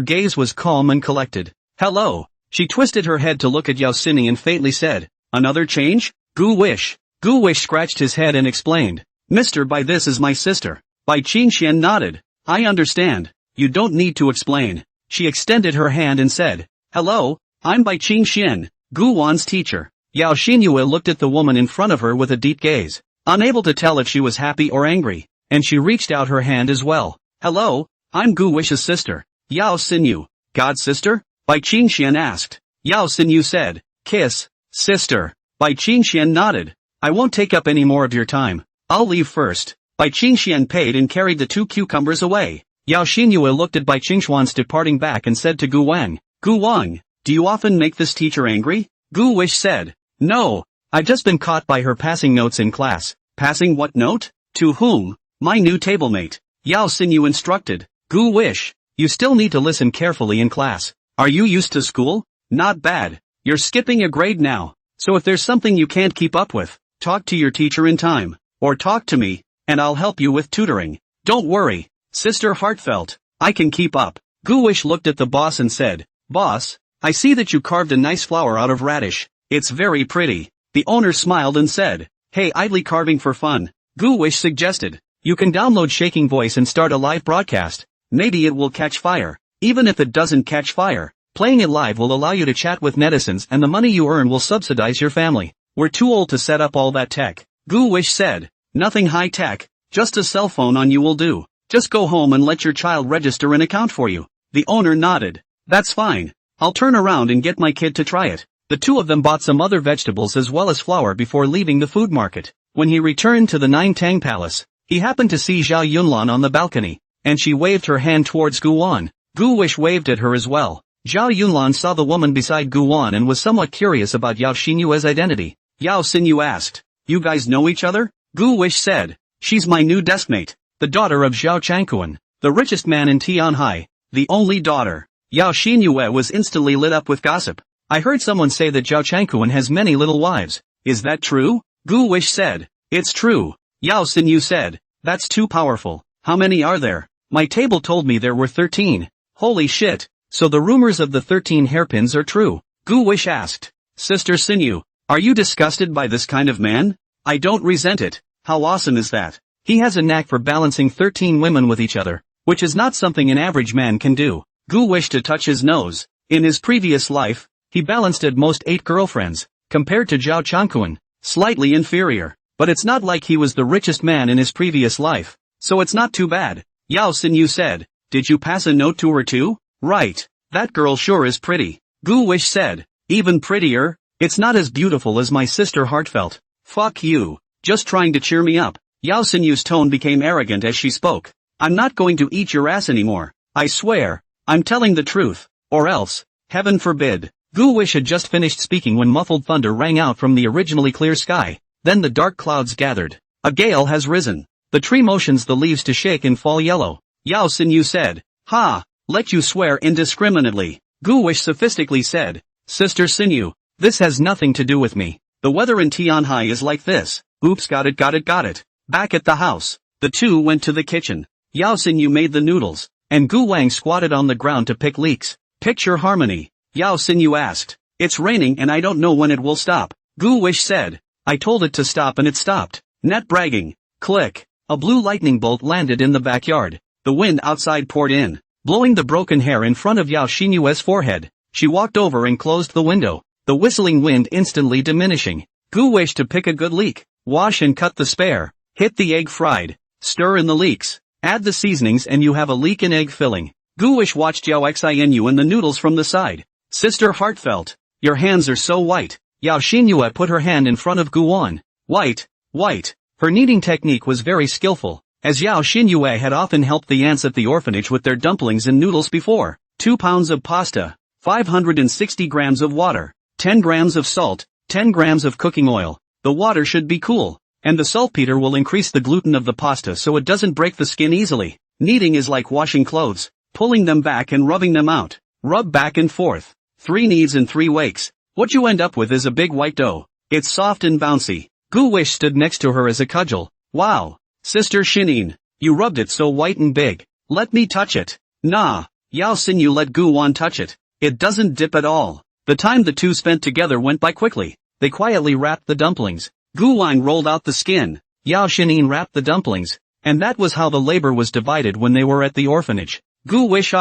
[SPEAKER 1] gaze was calm and collected. Hello. She twisted her head to look at Yao Xinyi and faintly said, Another change? Gu Wish. Gu Wish scratched his head and explained. Mr. Bai, this is my sister. Bai Qingxian nodded. I understand. You don't need to explain. She extended her hand and said, Hello, I'm Bai Qingxian, Gu Wan's teacher. Yao Xinyue looked at the woman in front of her with a deep gaze, unable to tell if she was happy or angry, and she reached out her hand as well. Hello, I'm Gu Wish's sister. Yao Xinyu, God's sister? Bai Qingxian asked. Yao Xinyu said, Kiss, sister. Bai Qingxian nodded. I won't take up any more of your time. I'll leave first. Bai Qingxian paid and carried the 2 cucumbers away. Yao Xinyue looked at Bai Qingxian's departing back and said to Gu Wang, Gu Wang, do you often make this teacher angry? Gu Wish said, No, I've just been caught by her passing notes in class. Passing what note? To whom? My new tablemate. Yao Xinyu instructed. Gu Wish, you still need to listen carefully in class. Are you used to school? Not bad. You're skipping a grade now. So if there's something you can't keep up with, talk to your teacher in time. Or talk to me, and I'll help you with tutoring. Don't worry, Sister Heartfelt, I can keep up. Gu Wish looked at the boss and said, Boss, I see that you carved a nice flower out of radish. It's very pretty. The owner smiled and said, Hey, idly carving for fun. Gu Wish suggested, You can download Shaking Voice and start a live broadcast. Maybe it will catch fire. Even if it doesn't catch fire, playing it live will allow you to chat with netizens and the money you earn will subsidize your family. We're too old to set up all that tech. Gu Wish said, Nothing high tech, just a cell phone on you will do. Just go home and let your child register an account for you. The owner nodded. That's fine. I'll turn around and get my kid to try it. The two of them bought some other vegetables as well as flour before leaving the food market. When he returned to the Nine Tang Palace, he happened to see Zhao Yunlan on the balcony, and she waved her hand towards Gu Wan. Gu Wish waved at her as well. Zhao Yunlan saw the woman beside Gu Wan and was somewhat curious about Yao Xinyue's identity. Yao Xinyu asked, You guys know each other? Gu Wish said, She's my new deskmate, the daughter of Zhao Changquan, the richest man in Tianhai, the only daughter. Yao Xinyue was instantly lit up with gossip. I heard someone say that Zhao Changquan has many little wives. Is that true? Gu Wish said, It's true. Yao Xinyu said, That's too powerful. How many are there? My table told me there were 13. Holy shit. So the rumors of the 13 hairpins are true. Gu Wish asked, Sister Xinyu, are you disgusted by this kind of man? I don't resent it. How awesome is that? He has a knack for balancing 13 women with each other, which is not something an average man can do. Gu wished to touch his nose. In his previous life, he balanced at most 8 girlfriends, compared to Zhao Changquan, slightly inferior. But it's not like he was the richest man in his previous life, so it's not too bad. Yao Xinyu said, Did you pass a note to her too? Right. That girl sure is pretty. Gu Wish said, Even prettier? It's not as beautiful as my sister Heartfelt. Fuck you. Just trying to cheer me up. Yao Xinyu's tone became arrogant as she spoke. I'm not going to eat your ass anymore. I swear. I'm telling the truth. Or else, heaven forbid. Gu Wish had just finished speaking when muffled thunder rang out from the originally clear sky. Then the dark clouds gathered. A gale has risen. The tree motions the leaves to shake and fall yellow. Yao Xinyu said, "Ha! Let you swear indiscriminately." Gu Wish sophistically said, "Sister Xinyu, this has nothing to do with me. The weather in Tianhai is like this." Oops, got it. Back at the house, the two went to the kitchen. Yao Xinyu made the noodles, and Gu Wang squatted on the ground to pick leeks. "Picture harmony." Yao Xinyu asked. "It's raining and I don't know when it will stop." Gu Wish said, "I told it to stop and it stopped." Net bragging. Click. A blue lightning bolt landed in the backyard. The wind outside poured in, blowing the broken hair in front of Yao Xinyue's forehead. She walked over and closed the window, the whistling wind instantly diminishing. Gu Wish to pick a good leek. Wash and cut the spare. Hit the egg fried. Stir in the leeks. Add the seasonings and you have a leek and egg filling. Gu Wish watched Yao Xinu and the noodles from the side. "Sister Heartfelt, your hands are so white." Yao Xinyue put her hand in front of Gu Wan. White. Her kneading technique was very skillful, as Yao Xinyue had often helped the ants at the orphanage with their dumplings and noodles before. 2 pounds of pasta, 560 grams of water, 10 grams of salt, 10 grams of cooking oil. The water should be cool, and the saltpeter will increase the gluten of the pasta so it doesn't break the skin easily. Kneading is like washing clothes, pulling them back and rubbing them out. Rub back and forth. 3 kneads and 3 wakes. What you end up with is a big white dough. It's soft and bouncy. Gu Wish stood next to her as a cudgel. "Wow. Sister Shinin, you rubbed it so white and big. Let me touch it." "Nah." Yao Xinyu let Gu Wan touch it. "It doesn't dip at all." The time the two spent together went by quickly. They quietly wrapped the dumplings. Gu Wang rolled out the skin. Yao Xinin wrapped the dumplings. And that was how the labor was divided when they were at the orphanage. Gu Wish,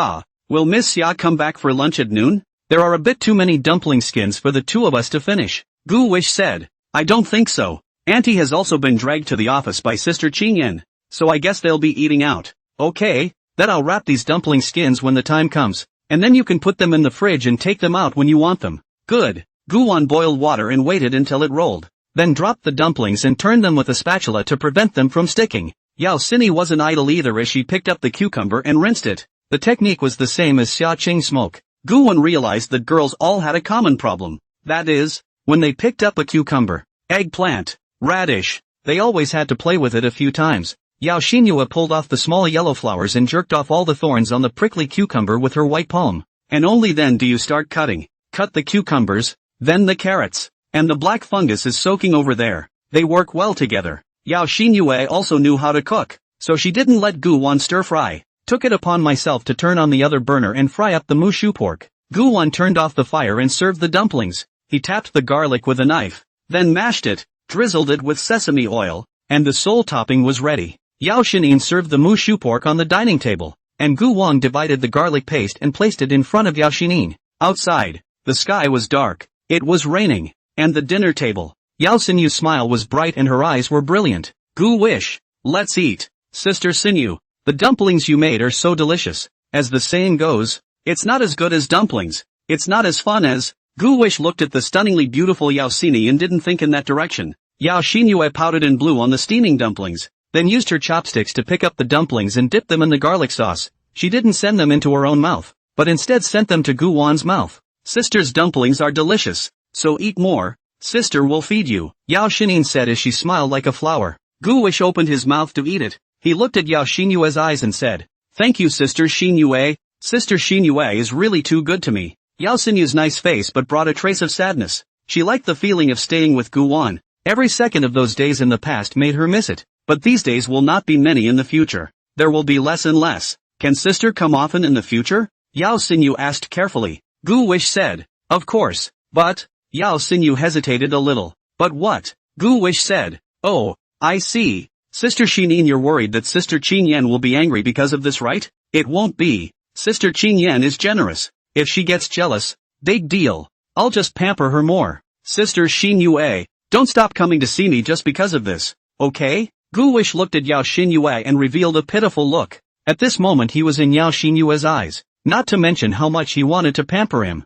[SPEAKER 1] will Miss Xia come back for lunch at noon? There are a bit too many dumpling skins for the two of us to finish. Gu Wish said, "I don't think so. Auntie has also been dragged to the office by Sister Qingyan, so I guess they'll be eating out." "Okay, then I'll wrap these dumpling skins when the time comes, and then you can put them in the fridge and take them out when you want them." "Good." Gu Wan boiled water and waited until it rolled, then dropped the dumplings and turned them with a spatula to prevent them from sticking. Yao Xini wasn't idle either as she picked up the cucumber and rinsed it. The technique was the same as Xia Qing smoke. Gu Wan realized that girls all had a common problem. That is, when they picked up a cucumber, eggplant, radish, they always had to play with it a few times. Yao Xinyue pulled off the small yellow flowers and jerked off all the thorns on the prickly cucumber with her white palm. And only then do you start cutting. Cut the cucumbers, then the carrots, and the black fungus is soaking over there. They work well together. Yao Xinyue also knew how to cook, so she didn't let Gu Wan stir fry. Took it upon myself to turn on the other burner and fry up the mushu pork. Gu Wan turned off the fire and served the dumplings. He tapped the garlic with a knife, then mashed it, drizzled it with sesame oil, and the sole topping was ready. Yao Xinin served the mushu pork on the dining table, and Gu Wang divided the garlic paste and placed it in front of Yao Xinin. Outside, the sky was dark, it was raining, and the dinner table. Yao Xinyu's smile was bright and her eyes were brilliant. "Gu Wish, let's eat. Sister Xinyu, the dumplings you made are so delicious. As the saying goes, it's not as good as dumplings, it's not as fun as..." Gu Wish looked at the stunningly beautiful Yao Xini and didn't think in that direction. Yao Xinyue pouted and blew on the steaming dumplings, then used her chopsticks to pick up the dumplings and dip them in the garlic sauce. She didn't send them into her own mouth, but instead sent them to Gu Wan's mouth. "Sister's dumplings are delicious, so eat more. Sister will feed you," Yao Xinin said as she smiled like a flower. Gu Wish opened his mouth to eat it. He looked at Yao Xinyue's eyes and said, "Thank you, Sister Xinyue. Sister Xinyue is really too good to me." Yao Xinyu's nice face but brought a trace of sadness. She liked the feeling of staying with Gu Wan. Every second of those days in the past made her miss it. But these days will not be many in the future. There will be less and less. "Can sister come often in the future?" Yao Xinyu asked carefully. Gu Wish said, "Of course, but..." Yao Xinyu hesitated a little. "But what?" Gu Wish said, "Oh, I see. Sister Shinin, you're worried that Sister Qingyan will be angry because of this, right? It won't be. Sister Qingyan is generous. If she gets jealous, big deal. I'll just pamper her more. Sister Xinyue, don't stop coming to see me just because of this, okay?" Gu Wish looked at Yao Xinyue and revealed a pitiful look. At this moment he was in Yao Xinyue's eyes, not to mention how much he wanted to pamper him.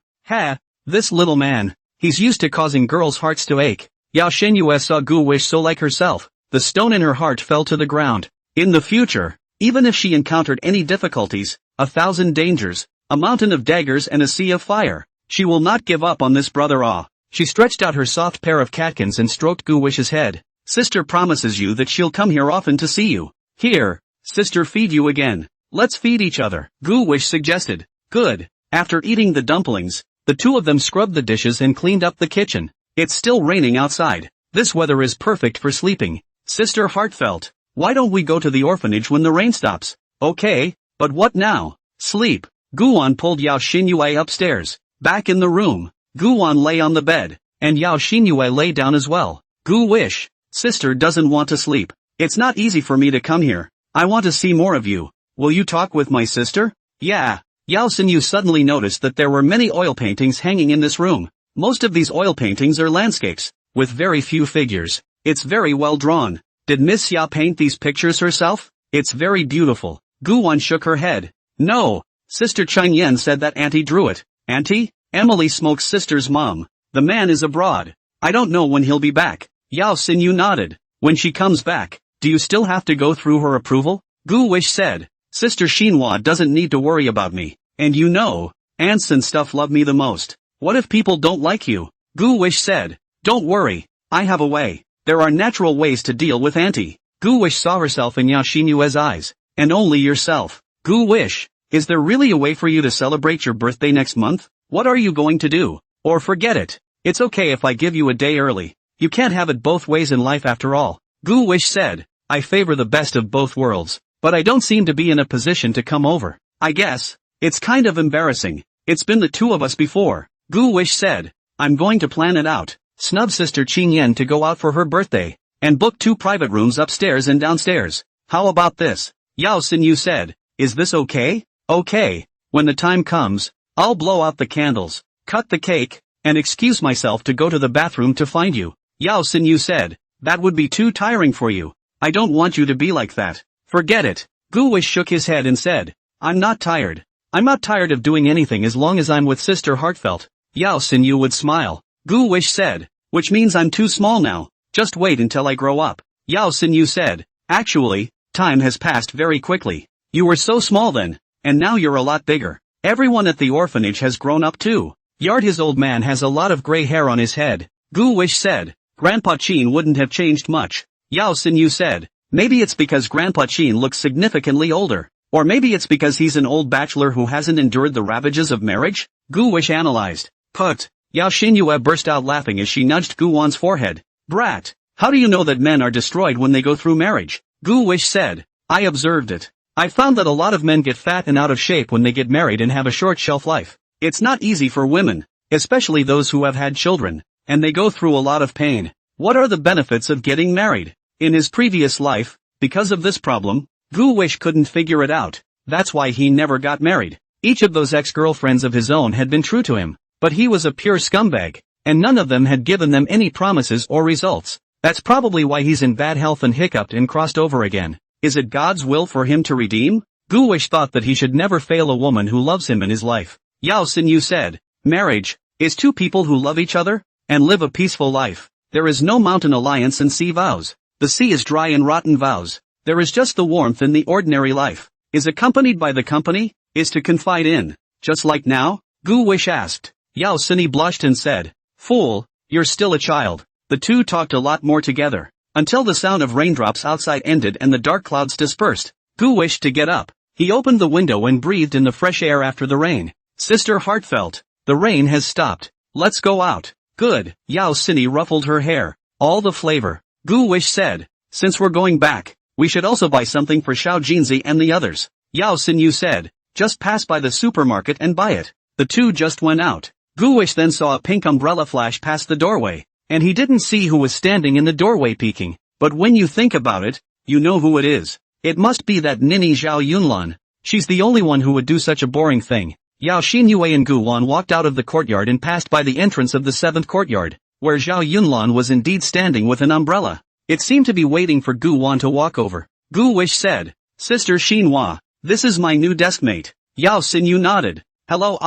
[SPEAKER 1] This little man, he's used to causing girls' hearts to ache. Yao Xinyue saw Gu Wish so like herself, the stone in her heart fell to the ground. In the future, even if she encountered any difficulties, 1,000 dangers, a mountain of daggers and a sea of fire. She will not give up on this brother. Ah. She stretched out her soft pair of catkins and stroked Gu Wish's head. Sister promises you that she'll come here often to see you. Here, sister, feed you again. Let's feed each other, Gu Wish suggested. Good. After eating the dumplings, the two of them scrubbed the dishes and cleaned up the kitchen. It's still raining outside. This weather is perfect for sleeping. Sister heartfelt. Why don't we go to the orphanage when the rain stops? Okay, but what now? Sleep. Guan pulled Yao Xinyue upstairs. Back in the room, Guan lay on the bed, and Yao Xinyue lay down as well. Gu Wish, sister doesn't want to sleep. It's not easy for me to come here. I want to see more of you. Will you talk with my sister? Yeah. Yao Xinyu suddenly noticed that there were many oil paintings hanging in this room. Most of these oil paintings are landscapes, with very few figures. It's very well drawn. Did Miss Xia paint these pictures herself? It's very beautiful. Guan shook her head. No. Sister Cheng Yen said that Auntie drew it. Auntie? Emily Smoke's sister's mom. The man is abroad. I don't know when he'll be back. Yao Xinyu nodded. When she comes back, do you still have to go through her approval? Gu Wish said. Sister Xinhua doesn't need to worry about me. And you know, ants and stuff love me the most. What if people don't like you? Gu Wish said. Don't worry. I have a way. There are natural ways to deal with Auntie. Gu Wish saw herself in Yao Xinyue's eyes. And only yourself. Gu Wish, is there really a way for you to celebrate your birthday next month? What are you going to do? Or forget it. It's okay if I give you a day early. You can't have it both ways in life after all. Gu Wish said. I favor the best of both worlds. But I don't seem to be in a position to come over. I guess. It's kind of embarrassing. It's been the two of us before. Gu Wish said. I'm going to plan it out. Snub Sister Qing Yen to go out for her birthday. And book 2 private rooms upstairs and downstairs. How about this? Yao Xinyu said. Is this okay? Okay. When the time comes, I'll blow out the candles, cut the cake, and excuse myself to go to the bathroom to find you. Yao Xinyu said. That would be too tiring for you. I don't want you to be like that. Forget it. Gu Wish shook his head and said. I'm not tired. I'm not tired of doing anything as long as I'm with Sister Heartfelt. Yao Xinyu would smile. Gu Wish said. Which means I'm too small now. Just wait until I grow up. Yao Xinyu said. Actually, time has passed very quickly. You were so small then, and now you're a lot bigger. Everyone at the orphanage has grown up too. Yard, his old man has a lot of gray hair on his head. Gu Wish said. Grandpa Qin wouldn't have changed much. Yao Xinyu said. Maybe it's because Grandpa Qin looks significantly older. Or maybe it's because he's an old bachelor who hasn't endured the ravages of marriage? Gu Wish analyzed. Put. Yao Xinyue burst out laughing as she nudged Guwan's forehead. Brat. How do you know that men are destroyed when they go through marriage? Gu Wish said. I observed it. I found that a lot of men get fat and out of shape when they get married and have a short shelf life. It's not easy for women, especially those who have had children, and they go through a lot of pain. What are the benefits of getting married? In his previous life, because of this problem, Gu Wish couldn't figure it out. That's why he never got married. Each of those ex-girlfriends of his own had been true to him, but he was a pure scumbag, and none of them had given them any promises or results. That's probably why he's in bad health and hiccuped and crossed over again. Is it God's will for him to redeem? Gu Wish thought that he should never fail a woman who loves him in his life. Yao Xinyu said. Marriage is two people who love each other and live a peaceful life. There is no mountain alliance and sea vows. The sea is dry and rotten vows. There is just the warmth in the ordinary life. Is accompanied by the company, is to confide in. Just like now? Gu Wish asked. Yao Xinyu blushed and said. Fool, you're still a child. The two talked a lot more together, until the sound of raindrops outside ended and the dark clouds dispersed. Gu wished to get up. He opened the window and breathed in the fresh air after the rain. Sister Heartfelt, the rain has stopped. Let's go out. Good. Yao Xinyu ruffled her hair. All the flavor. Gu Wish said. Since we're going back, we should also buy something for Xiao Jinzi and the others. Yao Xinyu said. Just pass by the supermarket and buy it. The two just went out. Gu Wish then saw a pink umbrella flash past the doorway, and he didn't see who was standing in the doorway peeking. But when you think about it, you know who it is. It must be that ninny Zhao Yunlan. She's the only one who would do such a boring thing. Yao Xinyue and Gu Wan walked out of the courtyard and passed by the entrance of the 7th courtyard, where Zhao Yunlan was indeed standing with an umbrella. It seemed to be waiting for Gu Wan to walk over. Gu Wish said, Sister Xinhua, this is my new deskmate. Yao Xinyu nodded. Hello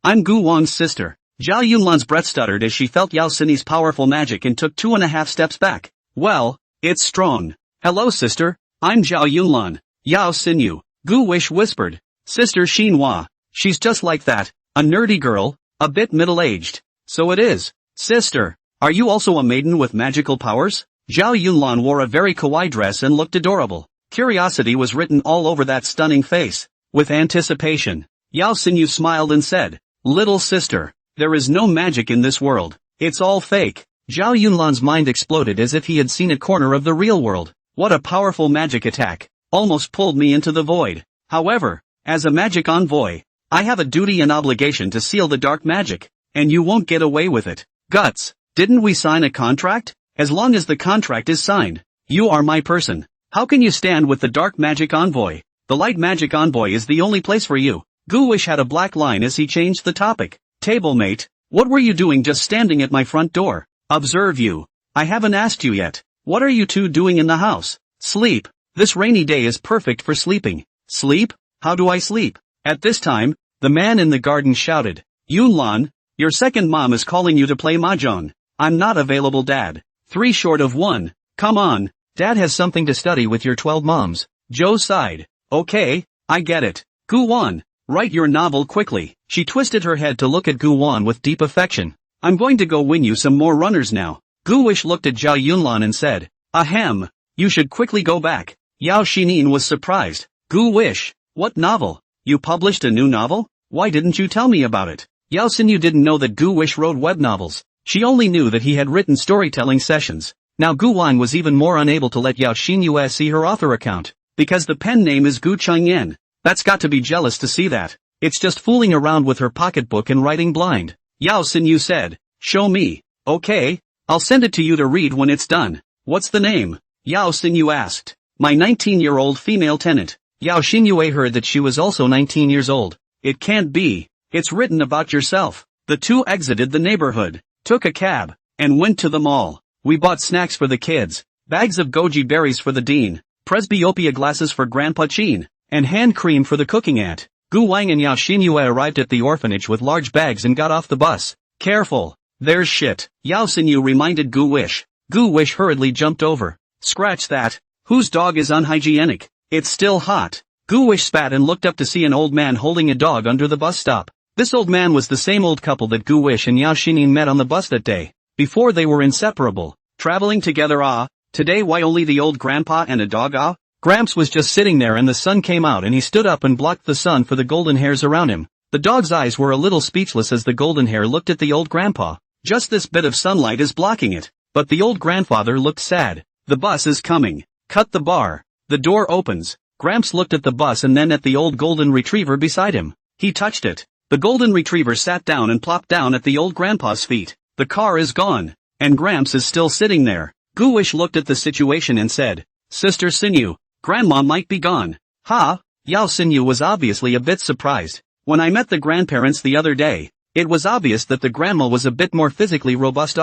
[SPEAKER 1] I'm Gu Wan's sister. Zhao Yunlan's breath stuttered as she felt Yao Xinyu's powerful magic and took 2.5 steps back. Well, it's strong. Hello sister, I'm Zhao Yunlan. Yao Xinyu. Gu Wish whispered. Sister Xinhua, She's just like that, a nerdy girl, a bit middle-aged. So it is. Sister, are you also a maiden with magical powers? Zhao Yunlan wore a very kawaii dress and looked adorable. Curiosity was written all over that stunning face. With anticipation, Yao Xinyu smiled and said, "Little sister, there is no magic in this world. It's all fake." Zhao Yunlan's mind exploded as if he had seen a corner of the real world. What a powerful magic attack. Almost pulled me into the void. However, as a magic envoy, I have a duty and obligation to seal the dark magic, and you won't get away with it. Guts, didn't we sign a contract? As long as the contract is signed, you are my person. How can you stand with the dark magic envoy? The light magic envoy is the only place for you. Gu Wish had a black line as he changed the topic. Tablemate, what were you doing just standing at my front door? Observe you. I haven't asked you yet. What are you two doing in the house? Sleep. This rainy day is perfect for sleeping. Sleep? How do I sleep? At this time, the man in the garden shouted, Yunlan, your second mom is calling you to play mahjong. I'm not available, Dad. 3 short of 1. Come on. Dad has something to study with your 12 moms. Joe sighed. Okay, I get it. Gu Wan, write your novel quickly. She twisted her head to look at Gu Wan with deep affection. I'm going to go win you some more runners now. Gu Wish looked at Zhao Yunlan and said, Ahem, you should quickly go back. Yao Xinin was surprised. Gu Wish, what novel? You published a new novel? Why didn't you tell me about it? Yao Xinyu didn't know that Gu Wish wrote web novels. She only knew that he had written storytelling sessions. Now Gu Wan was even more unable to let Yao Xinyu see her author account, because the pen name is Gu Changyan. That's got to be jealous to see that. It's just fooling around with her pocketbook and writing blind. Yao Xinyu said, show me. Okay, I'll send it to you to read when it's done. What's the name? Yao Xinyu asked. My 19-year-old female tenant. Yao Xinyu heard that she was also 19 years old. It can't be. It's written about yourself. The two exited the neighborhood, took a cab, and went to the mall. We bought snacks for the kids, bags of goji berries for the dean, presbyopia glasses for Grandpa Chin, and hand cream for the cooking aunt. Gu Wang and Yao Xinyu arrived at the orphanage with large bags and got off the bus. Careful, there's shit. Yao Xinyu reminded Gu Wish. Gu Wish hurriedly jumped over. Scratch that. Whose dog is unhygienic? It's still hot. Gu Wish spat and looked up to see an old man holding a dog under the bus stop. This old man was the same old couple that Gu Wish and Yao Xinin met on the bus that day. Before they were inseparable. Traveling together today why only the old grandpa and a dog Gramps was just sitting there and the sun came out and he stood up and blocked the sun for the golden hairs around him. The dog's eyes were a little speechless as the golden hair looked at the old grandpa. Just this bit of sunlight is blocking it. But the old grandfather looked sad. The bus is coming. Cut the bar. The door opens. Gramps looked at the bus and then at the old golden retriever beside him. He touched it. The golden retriever sat down and plopped down at the old grandpa's feet. The car is gone. And Gramps is still sitting there. Gu Wish looked at the situation and said, Sister Xinyu, Grandma might be gone. Ha? Yao Xinyu was obviously a bit surprised. When I met the grandparents the other day, it was obvious that the grandma was a bit more physically robust.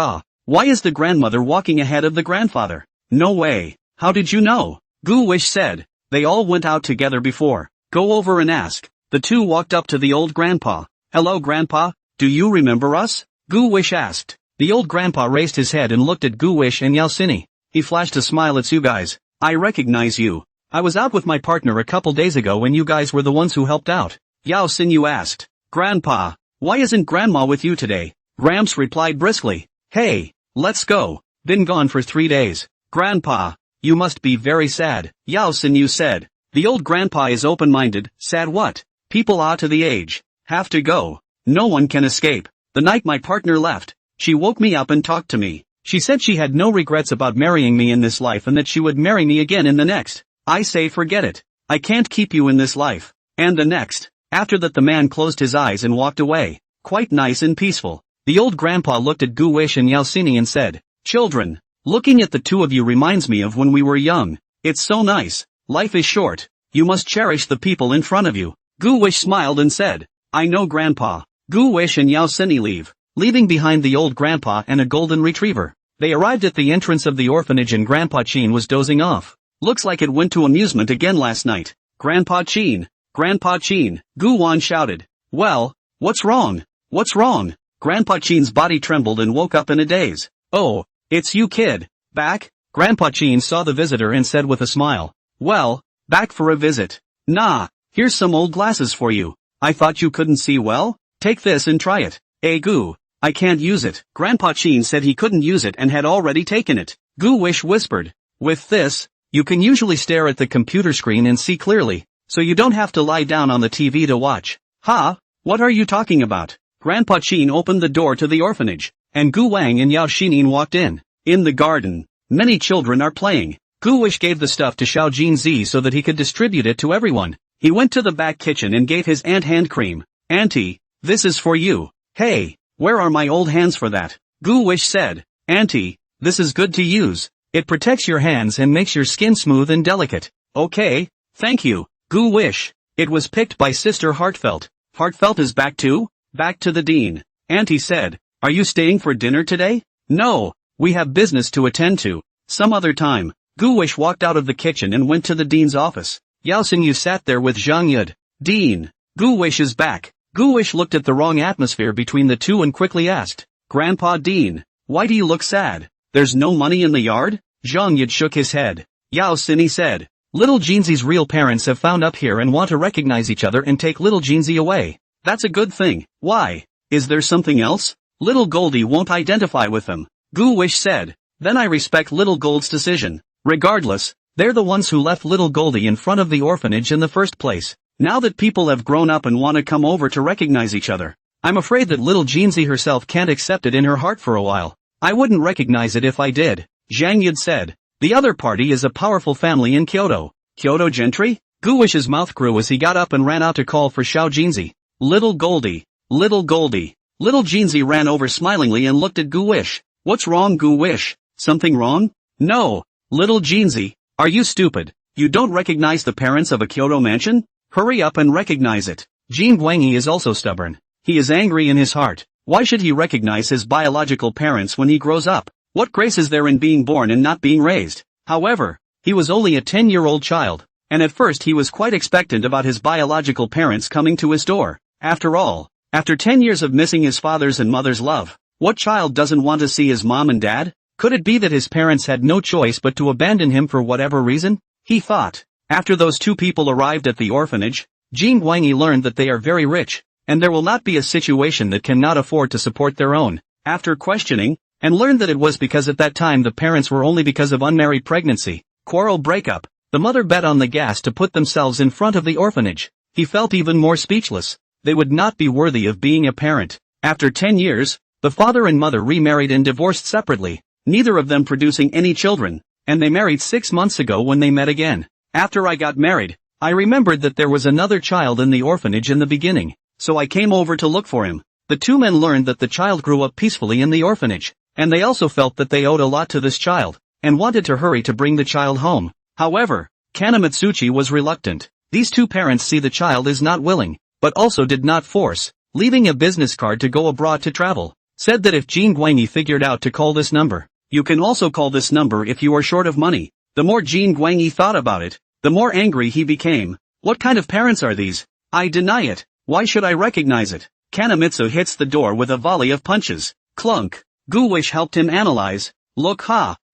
[SPEAKER 1] Why is the grandmother walking ahead of the grandfather? No way. How did you know? Gu Wish said. They all went out together before. Go over and ask. The two walked up to the old grandpa. Hello grandpa, do you remember us? Gu Wish asked. The old grandpa raised his head and looked at Gu Wish and Yao Xini. He flashed a smile at you guys. I recognize you. I was out with my partner a couple days ago when you guys were the ones who helped out. Yao Xinyu asked. Grandpa, why isn't Grandma with you today? Gramps replied briskly. Hey, let's go. Been gone for 3 days. Grandpa, you must be very sad. Yao Xinyu said. The old grandpa is open-minded. Sad what? People to the age. Have to go. No one can escape. The night my partner left, she woke me up and talked to me. She said she had no regrets about marrying me in this life and that she would marry me again in the next. I say forget it. I can't keep you in this life. And the next. After that the man closed his eyes and walked away. Quite nice and peaceful. The old grandpa looked at Gu Wish and Yao Xini and said, Children, looking at the two of you reminds me of when we were young. It's so nice. Life is short. You must cherish the people in front of you. Gu Wish smiled and said, I know grandpa. Gu Wish and Yao Xini leave, leaving behind the old grandpa and a golden retriever. They arrived at the entrance of the orphanage and Grandpa Chin was dozing off. Looks like it went to amusement again last night. Grandpa Chin, Gu Wan shouted. Well, what's wrong? What's wrong? Grandpa Chin's body trembled and woke up in a daze. Oh, it's you kid. Back? Grandpa Chin saw the visitor and said with a smile. Well, back for a visit. Nah, here's some old glasses for you. I thought you couldn't see well? Take this and try it. Goo. I can't use it. Grandpa Chin said he couldn't use it and had already taken it. Goo Wish whispered. With this, you can usually stare at the computer screen and see clearly, so you don't have to lie down on the TV to watch. Ha? What are you talking about? Grandpa Chin opened the door to the orphanage, and Gu Wang and Yao Xinin walked in. In the garden, many children are playing. Gu Wish gave the stuff to Xiao Jinzi so that he could distribute it to everyone. He went to the back kitchen and gave his aunt hand cream. Auntie, this is for you. Hey, where are my old hands for that? Gu Wish said. Auntie, this is good to use. It protects your hands and makes your skin smooth and delicate. Okay, thank you, Gu Wish. It was picked by Sister Heartfelt. Heartfelt is back too? Back to the dean. Auntie said, are you staying for dinner today? No, we have business to attend to. Some other time. Gu Wish walked out of the kitchen and went to the dean's office. Yao Xingyu sat there with Zhang Yud. Dean, Gu Wish is back. Gu Wish looked at the wrong atmosphere between the two and quickly asked, Grandpa Dean, why do you look sad? There's no money in the yard? Zhang Yud shook his head. Yao Xini said, little Jinzi's real parents have found up here and want to recognize each other and take little Jinzi away. That's a good thing. Why? Is there something else? Little Goldie won't identify with them. Gu Wish said. Then I respect Little Gold's decision. Regardless, they're the ones who left Little Goldie in front of the orphanage in the first place. Now that people have grown up and want to come over to recognize each other, I'm afraid that little Jinzi herself can't accept it in her heart for a while. I wouldn't recognize it if I did. Zhang Yud said. The other party is a powerful family in Kyoto. Kyoto gentry? Gu Wish's mouth grew as he got up and ran out to call for Xiao Jinzi. Little Goldie. Little Goldie. Little Jinzi ran over smilingly and looked at Gu Wish. What's wrong, Gu Wish? Something wrong? No. Little Jinzi, are you stupid? You don't recognize the parents of a Kyoto mansion? Hurry up and recognize it. Jin Guangyi is also stubborn. He is angry in his heart. Why should he recognize his biological parents when he grows up? What grace is there in being born and not being raised? However, he was only a 10-year-old child, and at first he was quite expectant about his biological parents coming to his door. After all, after 10 years of missing his father's and mother's love, what child doesn't want to see his mom and dad? Could it be that his parents had no choice but to abandon him for whatever reason? He thought. After those two people arrived at the orphanage, Jin Guangyi learned that they are very rich, and there will not be a situation that cannot afford to support their own. After questioning, and learned that it was because at that time the parents were only because of unmarried pregnancy, quarrel breakup, the mother bet on the gas to put themselves in front of the orphanage. He felt even more speechless. They would not be worthy of being a parent. After 10 years, the father and mother remarried and divorced separately, neither of them producing any children, and they married 6 months ago when they met again. After I got married, I remembered that there was another child in the orphanage in the beginning, so I came over to look for him. The two men learned that the child grew up peacefully in the orphanage, and they also felt that they owed a lot to this child, and wanted to hurry to bring the child home. However, Kanamitsuchi was reluctant. These two parents see the child is not willing, but also did not force, leaving a business card to go abroad to travel. Said that if Jin Guangyi figured out to call this number, you can also call this number if you are short of money. The more Jin Guangyi thought about it, the more angry he became. What kind of parents are these? I deny it. Why should I recognize it? Kanamitsu hits the door with a volley of punches. Clunk. Gu Wish helped him analyze. Look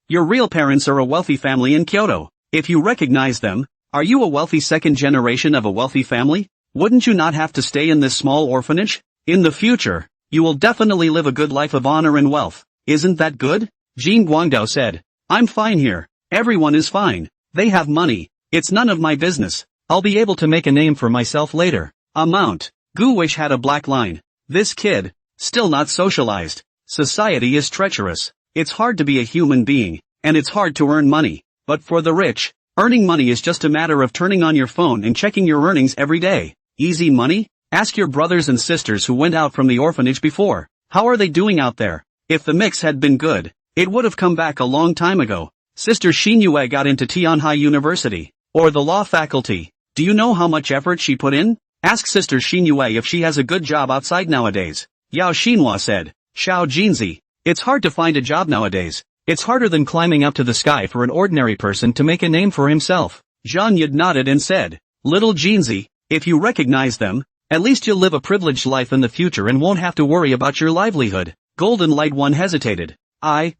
[SPEAKER 1] your real parents are a wealthy family in Kyoto. If you recognize them, are you a wealthy second generation of a wealthy family? Wouldn't you not have to stay in this small orphanage? In the future, you will definitely live a good life of honor and wealth. Isn't that good? Jin Guangdao said. I'm fine here. Everyone is fine. They have money. It's none of my business. I'll be able to make a name for myself later. Amount. Gu Wish had a black line. This kid, still not socialized. Society is treacherous. It's hard to be a human being, and it's hard to earn money. But for the rich, earning money is just a matter of turning on your phone and checking your earnings every day. Easy money? Ask your brothers and sisters who went out from the orphanage before. How are they doing out there? If the mix had been good, it would have come back a long time ago. Sister Xinyue got into Tianhai University, or the law faculty. Do you know how much effort she put in? Ask Sister Xinyue if she has a good job outside nowadays. Yao Xinhua said. Xiao Jinzi. It's hard to find a job nowadays. It's harder than climbing up to the sky for an ordinary person to make a name for himself. Zhang Yud nodded and said, Little Jinzi, if you recognize them, at least you'll live a privileged life in the future and won't have to worry about your livelihood. Golden Light One hesitated. I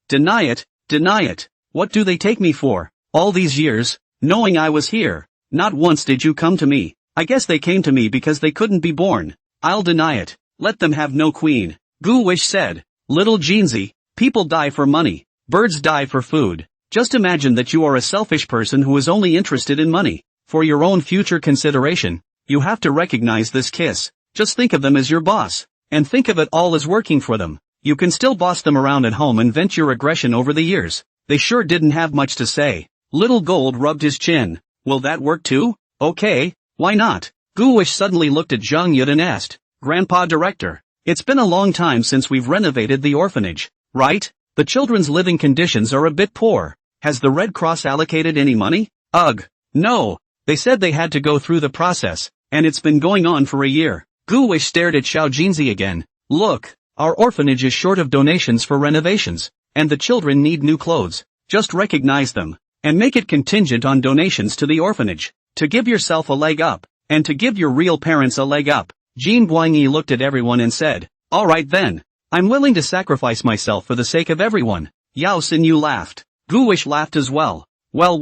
[SPEAKER 1] deny it. What do they take me for? All these years, knowing I was here, not once did you come to me. I guess they came to me because they couldn't be born. I'll deny it. Let them have no queen. Gu Wish said. Little Jeansy, people die for money. Birds die for food. Just imagine that you are a selfish person who is only interested in money. For your own future consideration, you have to recognize this kiss. Just think of them as your boss. And think of it all as working for them. You can still boss them around at home and vent your aggression over the years. They sure didn't have much to say. Little Gold rubbed his chin. Will that work too? Okay, why not? Gu Wish suddenly looked at Zhang Yud and asked, Grandpa Director, it's been a long time since we've renovated the orphanage, right? The children's living conditions are a bit poor. Has the Red Cross allocated any money? Ugh, no. They said they had to go through the process, and it's been going on for a year. Gu Wish stared at Xiao Jinzi again. Look, our orphanage is short of donations for renovations, and the children need new clothes. Just recognize them, and make it contingent on donations to the orphanage, to give yourself a leg up, and to give your real parents a leg up. Jin Guangyi looked at everyone and said, Alright then. I'm willing to sacrifice myself for the sake of everyone. Yao Xinyu laughed. Gu Wish laughed as well. Well,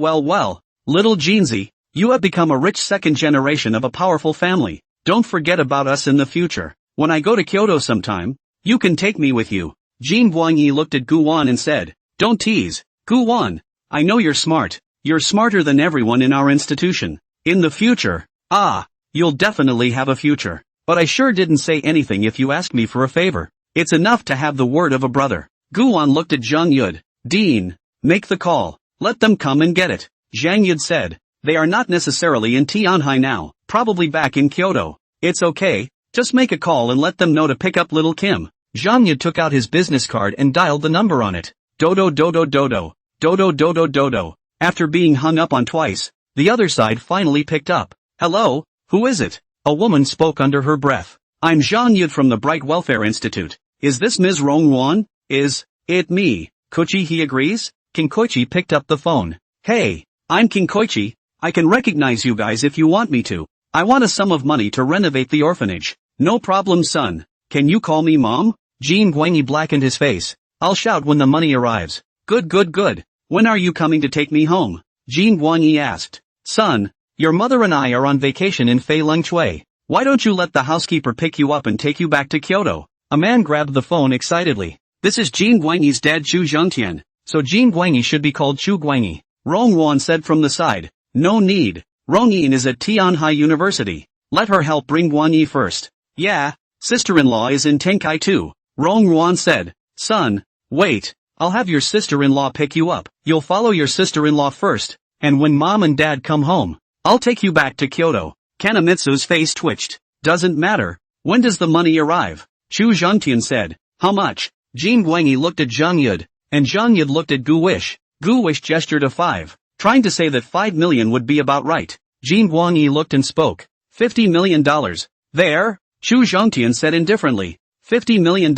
[SPEAKER 1] little Jinzi, you have become a rich second generation of a powerful family. Don't forget about us in the future. When I go to Kyoto sometime, you can take me with you. Jin Guangyi looked at Gu Wan and said, Don't tease, Gu Wan. I know you're smart. You're smarter than everyone in our institution. In the future, you'll definitely have a future. But I sure didn't say anything if you ask me for a favor. It's enough to have the word of a brother. Gu Wan looked at Zhang Yud. Dean, make the call. Let them come and get it. Zhang Yud said. They are not necessarily in Tianhai now, probably back in Kyoto. It's okay, just make a call and let them know to pick up little Kim. Zhang Yud took out his business card and dialed the number on it. Dodo dodo dodo. Dodo dodo dodo. After being hung up on twice, the other side finally picked up. Hello, who is it? A woman spoke under her breath. I'm Zhang Yud from the Bright Welfare Institute. Is this Ms. Rong Wan? Is it me? Koichi, he agrees. King Koichi picked up the phone. Hey, I'm King Koichi. I can recognize you guys if you want me to. I want a sum of money to renovate the orphanage. No problem, son. Can you call me Mom? Jin Guangyi blackened his face. I'll shout when the money arrives. Good. When are you coming to take me home? Jin Guangyi asked. Son, your mother and I are on vacation in Feilong Chui. Why don't you let the housekeeper pick you up and take you back to Kyoto? A man grabbed the phone excitedly. This is Jin Guangyi's dad Chu Zhengtian, so Jin Guangyi should be called Chu Guangyi. Rong Wan said from the side. No need. Rong Yin is at Tianhai University. Let her help bring Guangyi first. Yeah, sister-in-law is in Tenkai too. Rong Wan said. Son, wait. I'll have your sister-in-law pick you up. You'll follow your sister-in-law first, and when mom and dad come home, I'll take you back to Kyoto. Kanemitsu's face twitched. Doesn't matter. When does the money arrive? Chu Zhengtian said. How much? Jin Guangyi looked at Zhang Yud, and Zhang Yud looked at Gu Wish. Gu Wish gestured a 5, trying to say that 5 million would be about right. Jin Guangyi looked and spoke. $50 million. There? Chu Zhengtian said indifferently. $50 million.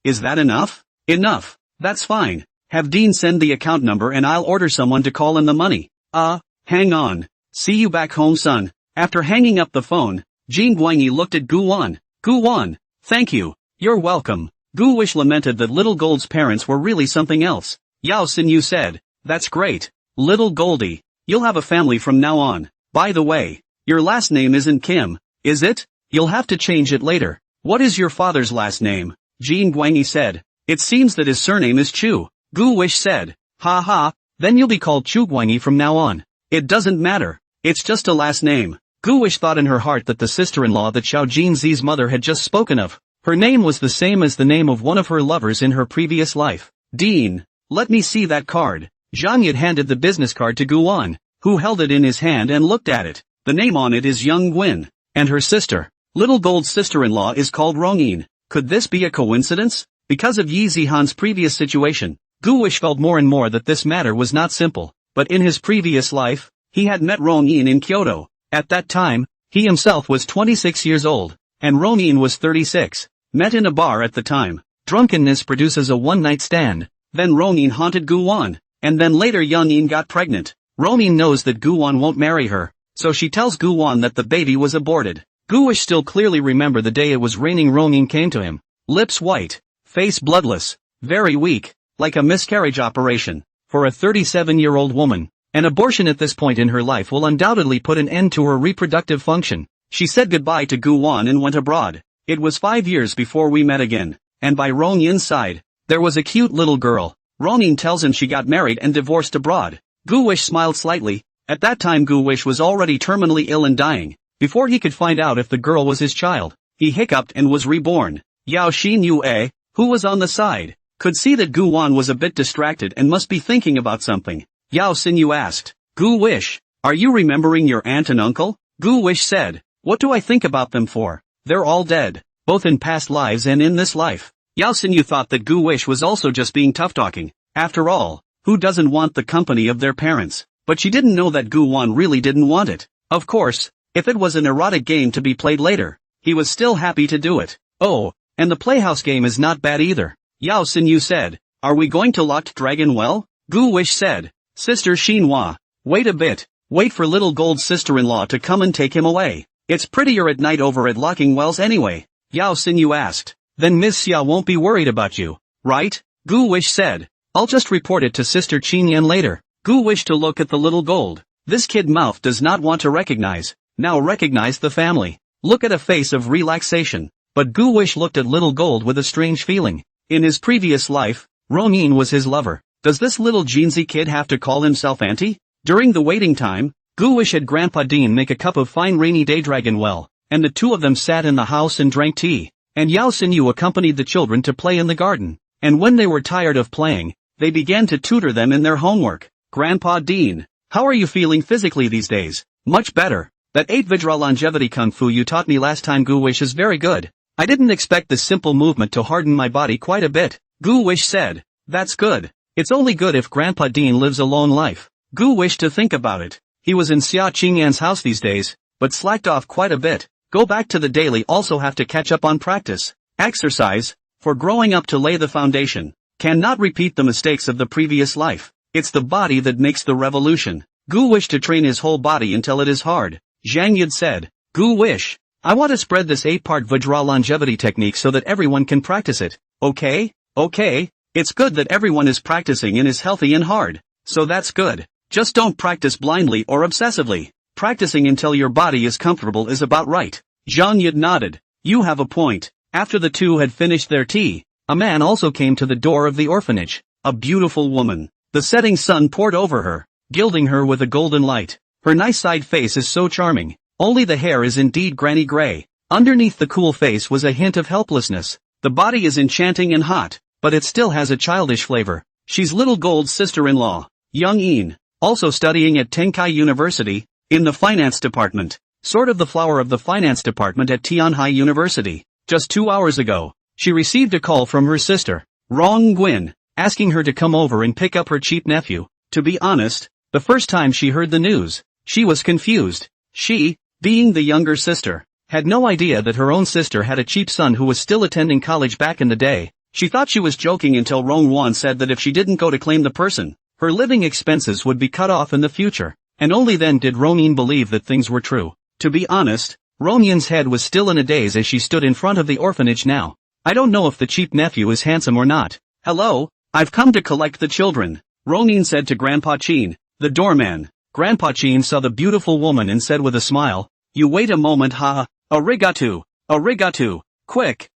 [SPEAKER 1] Is that enough? Enough. That's fine. Have Dean send the account number and I'll order someone to call in the money. Hang on. See you back home, son. After hanging up the phone, Jin Guangyi looked at Gu Wan. Gu Wan, thank you. You're welcome. Gu Wish lamented that Little Gold's parents were really something else. Yao Xinyu said, That's great. Little Goldie, you'll have a family from now on. By the way, your last name isn't Kim, is it? You'll have to change it later. What is your father's last name? Jin Guangyi said. It seems that his surname is Chu. Gu Wish said. Ha ha, then you'll be called Chu Guangyi from now on. It doesn't matter. It's just a last name. Gu Wish thought in her heart that the sister-in-law that Xiao Jinzi's mother had just spoken of, her name was the same as the name of one of her lovers in her previous life. Dean, let me see that card. Zhang Yud handed the business card to Gu Wan, who held it in his hand and looked at it. The name on it is Young Gwyn, and her sister, Little Gold's sister-in-law, is called Rongyin. Could this be a coincidence? Because of Yi Zihan's previous situation, Gu Wish felt more and more that this matter was not simple, but in his previous life, he had met Rongyin in Kyoto. At that time, he himself was 26 years old, and Rongyin was 36. Met in a bar at the time. Drunkenness produces a one-night stand. Then Rongyin haunted Gu Wan, and then later Yangyin got pregnant. Rongyin knows that Gu Wan won't marry her, so she tells Gu Wan that the baby was aborted. Gu Wish still clearly remember the day it was raining. Rongyin came to him. Lips white, face bloodless, very weak, like a miscarriage operation. For a 37-year-old woman, An abortion at this point in her life will undoubtedly put an end to her reproductive function. She said goodbye to Gu Wan and went abroad. It was 5 years before we met again, and by Rong Yin's side, there was a cute little girl. Rong Yin tells him she got married and divorced abroad. Gu Wish smiled slightly. At that time Gu Wish was already terminally ill and dying. Before he could find out if the girl was his child, he hiccuped and was reborn. Yao Xin Yue, who was on the side, could see that Gu Wan was a bit distracted and must be thinking about something. Yao Xinyu asked, Gu Wish, are you remembering your aunt and uncle? Gu Wish said, what do I think about them for? They're all dead, both in past lives and in this life. Yao Xinyu thought that Gu Wish was also just being tough-talking. After all, who doesn't want the company of their parents? But she didn't know that Gu Wan really didn't want it. Of course, if it was an erotic game to be played later, he was still happy to do it. Oh, and the Playhouse game is not bad either. Yao Xinyu said, are we going to Locked Dragon Well? Gu Wish said, Sister Xinhua, wait a bit, wait for little gold sister-in-law to come and take him away. It's prettier at night over at Locking Wells anyway. Yao Xinyu asked, then Ms. Xia won't be worried about you, right? Gu Wish said, I'll just report it to Sister Qinyan later. Gu Wish to look at the little gold. This kid mouth does not want to recognize. Now recognize the family. Look at a face of relaxation. But Gu Wish looked at little gold with a strange feeling. In his previous life, Rong Yin was his lover. Does this little jeansy kid have to call himself auntie? During the waiting time, Gu Wish had Grandpa Dean make a cup of fine rainy day dragon well, and the two of them sat in the house and drank tea, and Yao Xinyu accompanied the children to play in the garden, and when they were tired of playing, they began to tutor them in their homework. Grandpa Dean, how are you feeling physically these days? Much better. That 8 Vidra longevity kung fu you taught me last time Gu Wish is very good. I didn't expect this simple movement to harden my body quite a bit. Gu Wish said, that's good. It's only good if Grandpa Dean lives a long life. Gu Wish to think about it. He was in Xia Qingyan's house these days, but slacked off quite a bit. Go back to the daily, also have to catch up on practice. Exercise, for growing up to lay the foundation. Cannot repeat the mistakes of the previous life. It's the body that makes the revolution. Gu Wish to train his whole body until it is hard. Zhang Yud said, Gu Wish, I want to spread this 8-part Vajra longevity technique so that everyone can practice it. Okay? It's good that everyone is practicing and is healthy and hard. So that's good. Just don't practice blindly or obsessively. Practicing until your body is comfortable is about right. Zhang Yud nodded. You have a point. After the two had finished their tea, a man also came to the door of the orphanage. A beautiful woman. The setting sun poured over her, gilding her with a golden light. Her nice side face is so charming. Only the hair is indeed granny gray. Underneath the cool face was a hint of helplessness. The body is enchanting and hot, but it still has a childish flavor. She's little Gold's sister-in-law, Young Yin, also studying at Tenkai University, in the finance department. Sort of the flower of the finance department at Tianhai University. Just 2 hours ago, she received a call from her sister, Rong Gwyn, asking her to come over and pick up her cheap nephew. To be honest, the first time she heard the news, she was confused. She, being the younger sister, had no idea that her own sister had a cheap son who was still attending college back in the day. She thought she was joking until Rong Wan said that if she didn't go to claim the person, her living expenses would be cut off in the future, and only then did Rongyin believe that things were true. To be honest, Rongyin's head was still in a daze as she stood in front of the orphanage now. I don't know if the cheap nephew is handsome or not. Hello, I've come to collect the children, Rongyin said to Grandpa Chin, the doorman. Grandpa Chin saw the beautiful woman and said with a smile, you wait a moment, ha, arigato, quick,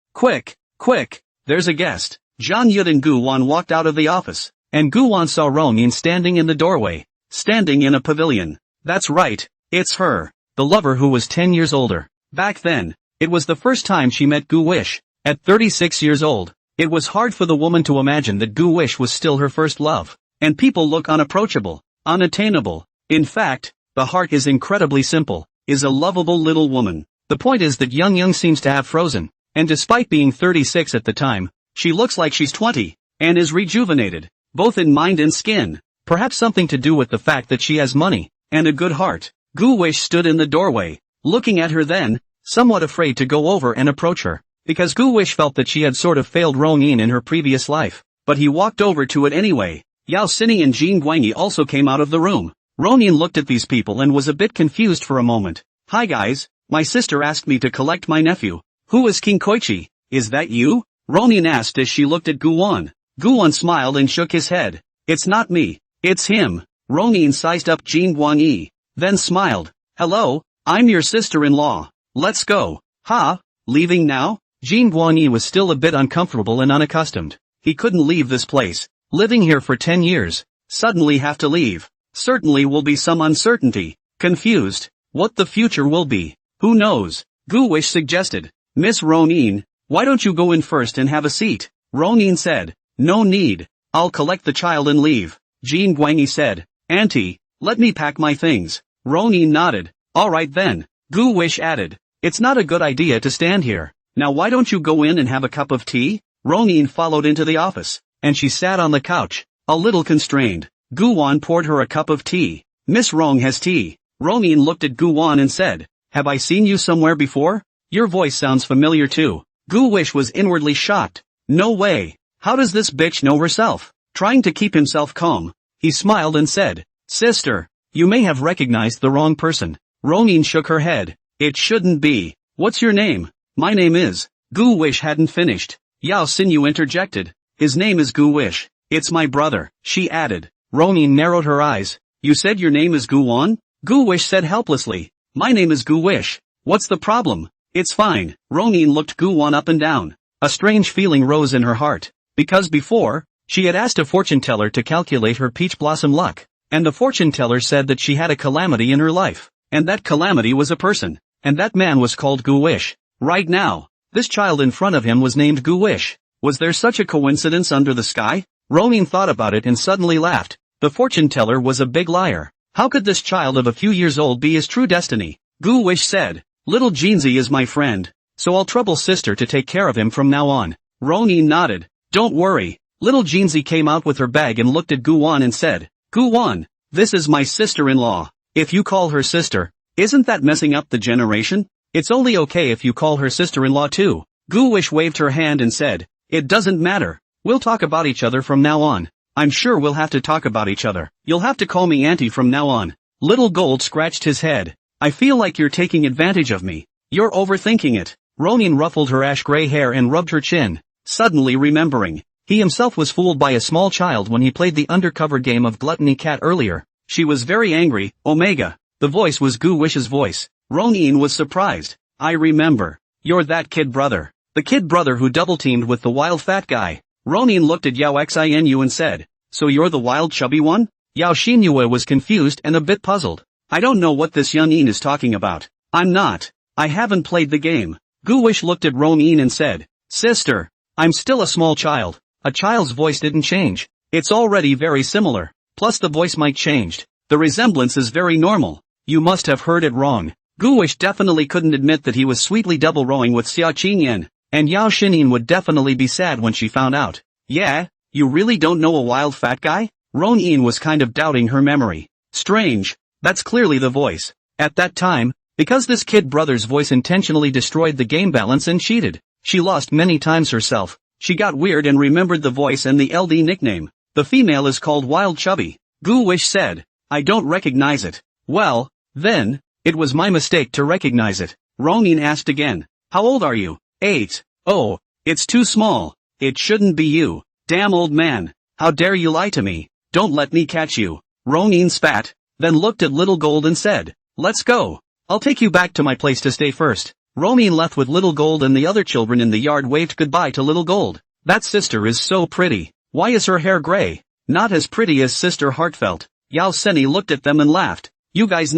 [SPEAKER 1] there's a guest. Zhang Yud and Gu Wan walked out of the office, and Gu Wan saw Rongyin standing in the doorway, standing in a pavilion. That's right, it's her, the lover who was 10 years older. Back then, it was the first time she met Gu Wish. At 36 years old, it was hard for the woman to imagine that Gu Wish was still her first love. And people look unapproachable, unattainable. In fact, the heart is incredibly simple, is a lovable little woman. The point is that Young seems to have frozen, and despite being 36 at the time, she looks like she's 20, and is rejuvenated, both in mind and skin. Perhaps something to do with the fact that she has money, and a good heart. Gu Wish stood in the doorway, looking at her then, somewhat afraid to go over and approach her, because Gu Wish felt that she had sort of failed Rongyin in her previous life. But he walked over to it anyway. Yao Xini and Jin Guangyi also came out of the room. Rongyin looked at these people and was a bit confused for a moment. Hi guys, my sister asked me to collect my nephew. Who is King Koichi? Is that you? Rongyin asked as she looked at Gu Wan. Gu Wan smiled and shook his head. It's not me, it's him. Ronin sized up Jin Guangyi, then smiled. Hello, I'm your sister-in-law. Let's go. Ha, leaving now? Jin Guangyi was still a bit uncomfortable and unaccustomed. He couldn't leave this place. Living here for 10 years. Suddenly have to leave. Certainly will be some uncertainty. Confused. What the future will be. Who knows? Gu Wish suggested. Miss Ronin, why don't you go in first and have a seat? Ronin said. No need. I'll collect the child and leave. Jin Guangyi said. Auntie, let me pack my things. Ronin nodded. Alright then. Gu Wish added. It's not a good idea to stand here. Now why don't you go in and have a cup of tea? Ronin followed into the office, and she sat on the couch, a little constrained. Gu Wan poured her a cup of tea. Miss Rong has tea. Ronin looked at Gu Wan and said, have I seen you somewhere before? Your voice sounds familiar too. Gu Wish was inwardly shocked. No way. How does this bitch know herself? Trying to keep himself calm, he smiled and said, Sister, you may have recognized the wrong person. Ronin shook her head. It shouldn't be. What's your name? My name is. Gu Wish hadn't finished. Yao Xinyu interjected. His name is Gu Wish. It's my brother, she added. Ronin narrowed her eyes. You said your name is Gu Wan? Gu Wish said helplessly. My name is Gu Wish. What's the problem? It's fine. Ronin looked Gu Wan up and down. A strange feeling rose in her heart. Because before, she had asked a fortune teller to calculate her peach blossom luck. And the fortune teller said that she had a calamity in her life. And that calamity was a person. And that man was called Gu Wish. Right now, this child in front of him was named Gu Wish. Was there such a coincidence under the sky? Ronin thought about it and suddenly laughed. The fortune teller was a big liar. How could this child of a few years old be his true destiny? Gu Wish said, Little Jinzi is my friend, so I'll trouble sister to take care of him from now on. Ronin nodded. Don't worry. Little Jinzi came out with her bag and looked at Gu Wan and said, Gu Wan, this is my sister-in-law. If you call her sister, isn't that messing up the generation? It's only okay if you call her sister-in-law too. Gu Wish waved her hand and said, It doesn't matter. We'll talk about each other from now on. I'm sure we'll have to talk about each other. You'll have to call me auntie from now on. Little Gold scratched his head. I feel like you're taking advantage of me. You're overthinking it. Ronin ruffled her ash-gray hair and rubbed her chin, suddenly remembering. He himself was fooled by a small child when he played the undercover game of Gluttony Cat earlier. She was very angry. Omega. The voice was Gu Wish's voice. Ronin was surprised. I remember. You're that kid brother. The kid brother who double-teamed with the wild fat guy. Ronin looked at Yao Xinu and said, So you're the wild chubby one? Yao Xinyu was confused and a bit puzzled. I don't know what this young is talking about. I'm not. I haven't played the game. Gu Wish looked at Ronin and said, Sister, I'm still a small child. A child's voice didn't change. It's already very similar. Plus the voice might changed. The resemblance is very normal. You must have heard it wrong. Gu Wish definitely couldn't admit that he was sweetly double-rowing with Xia Qingyan. And Yao Xinin would definitely be sad when she found out. Yeah? You really don't know a wild fat guy? Ronin was kind of doubting her memory. Strange. That's clearly the voice. At that time, because this kid brother's voice intentionally destroyed the game balance and cheated, she lost many times herself. She got weird and remembered the voice and the LD nickname. The female is called Wild Chubby. Gu Wish said. I don't recognize it. Well, then, it was my mistake to recognize it. Ronin asked again. How old are you? 8. Oh, it's too small. It shouldn't be you. Damn old man. How dare you lie to me? Don't let me catch you. Ronin spat, then looked at Little Gold and said, Let's go. I'll take you back to my place to stay first. Ronin left with Little Gold and the other children in the yard waved goodbye to Little Gold. That sister is so pretty. Why is her hair gray? Not as pretty as Sister Heartfelt. Yao Seni looked at them and laughed. You guys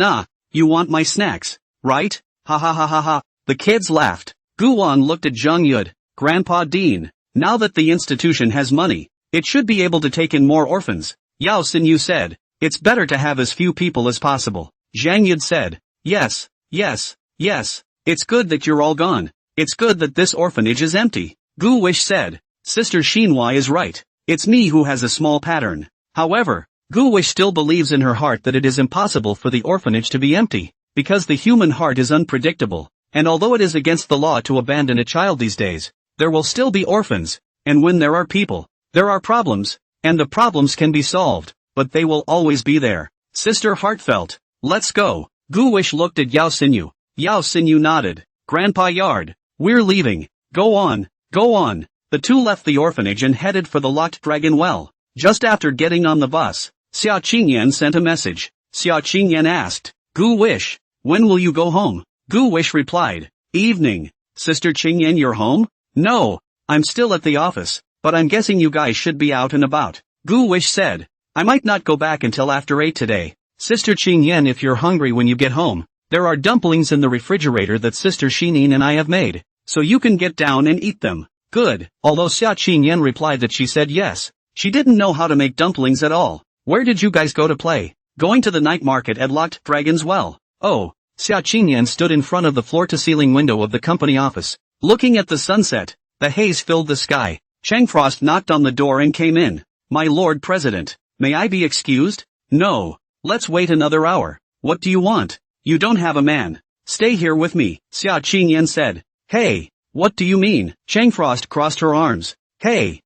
[SPEAKER 1] you want my snacks, right? Ha ha ha ha ha. The kids laughed. Gu Wan looked at Zhang Yud, Grandpa Dean. Now that the institution has money, it should be able to take in more orphans. Yao Xinyu said, It's better to have as few people as possible. Zhang Yud said, Yes, yes, yes. It's good that you're all gone. It's good that this orphanage is empty. Gu Wish said, Sister Xinhua is right. It's me who has a small pattern. However, Gu Wish still believes in her heart that it is impossible for the orphanage to be empty, because the human heart is unpredictable, and although it is against the law to abandon a child these days, there will still be orphans, and when there are people, there are problems, and the problems can be solved, but they will always be there. Sister Heartfelt, let's go. Gu Wish looked at Yao Xinyu. Yao Xinyu nodded. Grandpa Yard, we're leaving. Go on, go on. The two left the orphanage and headed for the locked dragon well. Just after getting on the bus, Xia Qingyan sent a message. Xia Qingyan asked, Gu Wish, when will you go home? Gu Wish replied, evening. Sister Qingyan, you're home? No, I'm still at the office, but I'm guessing you guys should be out and about. Gu Wish said, I might not go back until after 8 today. Sister Qingyan, if you're hungry when you get home, there are dumplings in the refrigerator that Sister Shinin and I have made, so you can get down and eat them. Good. Although Xia Qingyan replied that she said yes, she didn't know how to make dumplings at all. Where did you guys go to play? Going to the night market at Locked Dragon's Well. Oh. Xia Qingyan stood in front of the floor-to-ceiling window of the company office, looking at the sunset. The haze filled the sky. Chang Frost knocked on the door and came in. My Lord President, may I be excused? No. Let's wait another hour. What do you want? You don't have a man. Stay here with me, Xia Qingyan said. Hey, what do you mean? Chang Frost crossed her arms. Hey,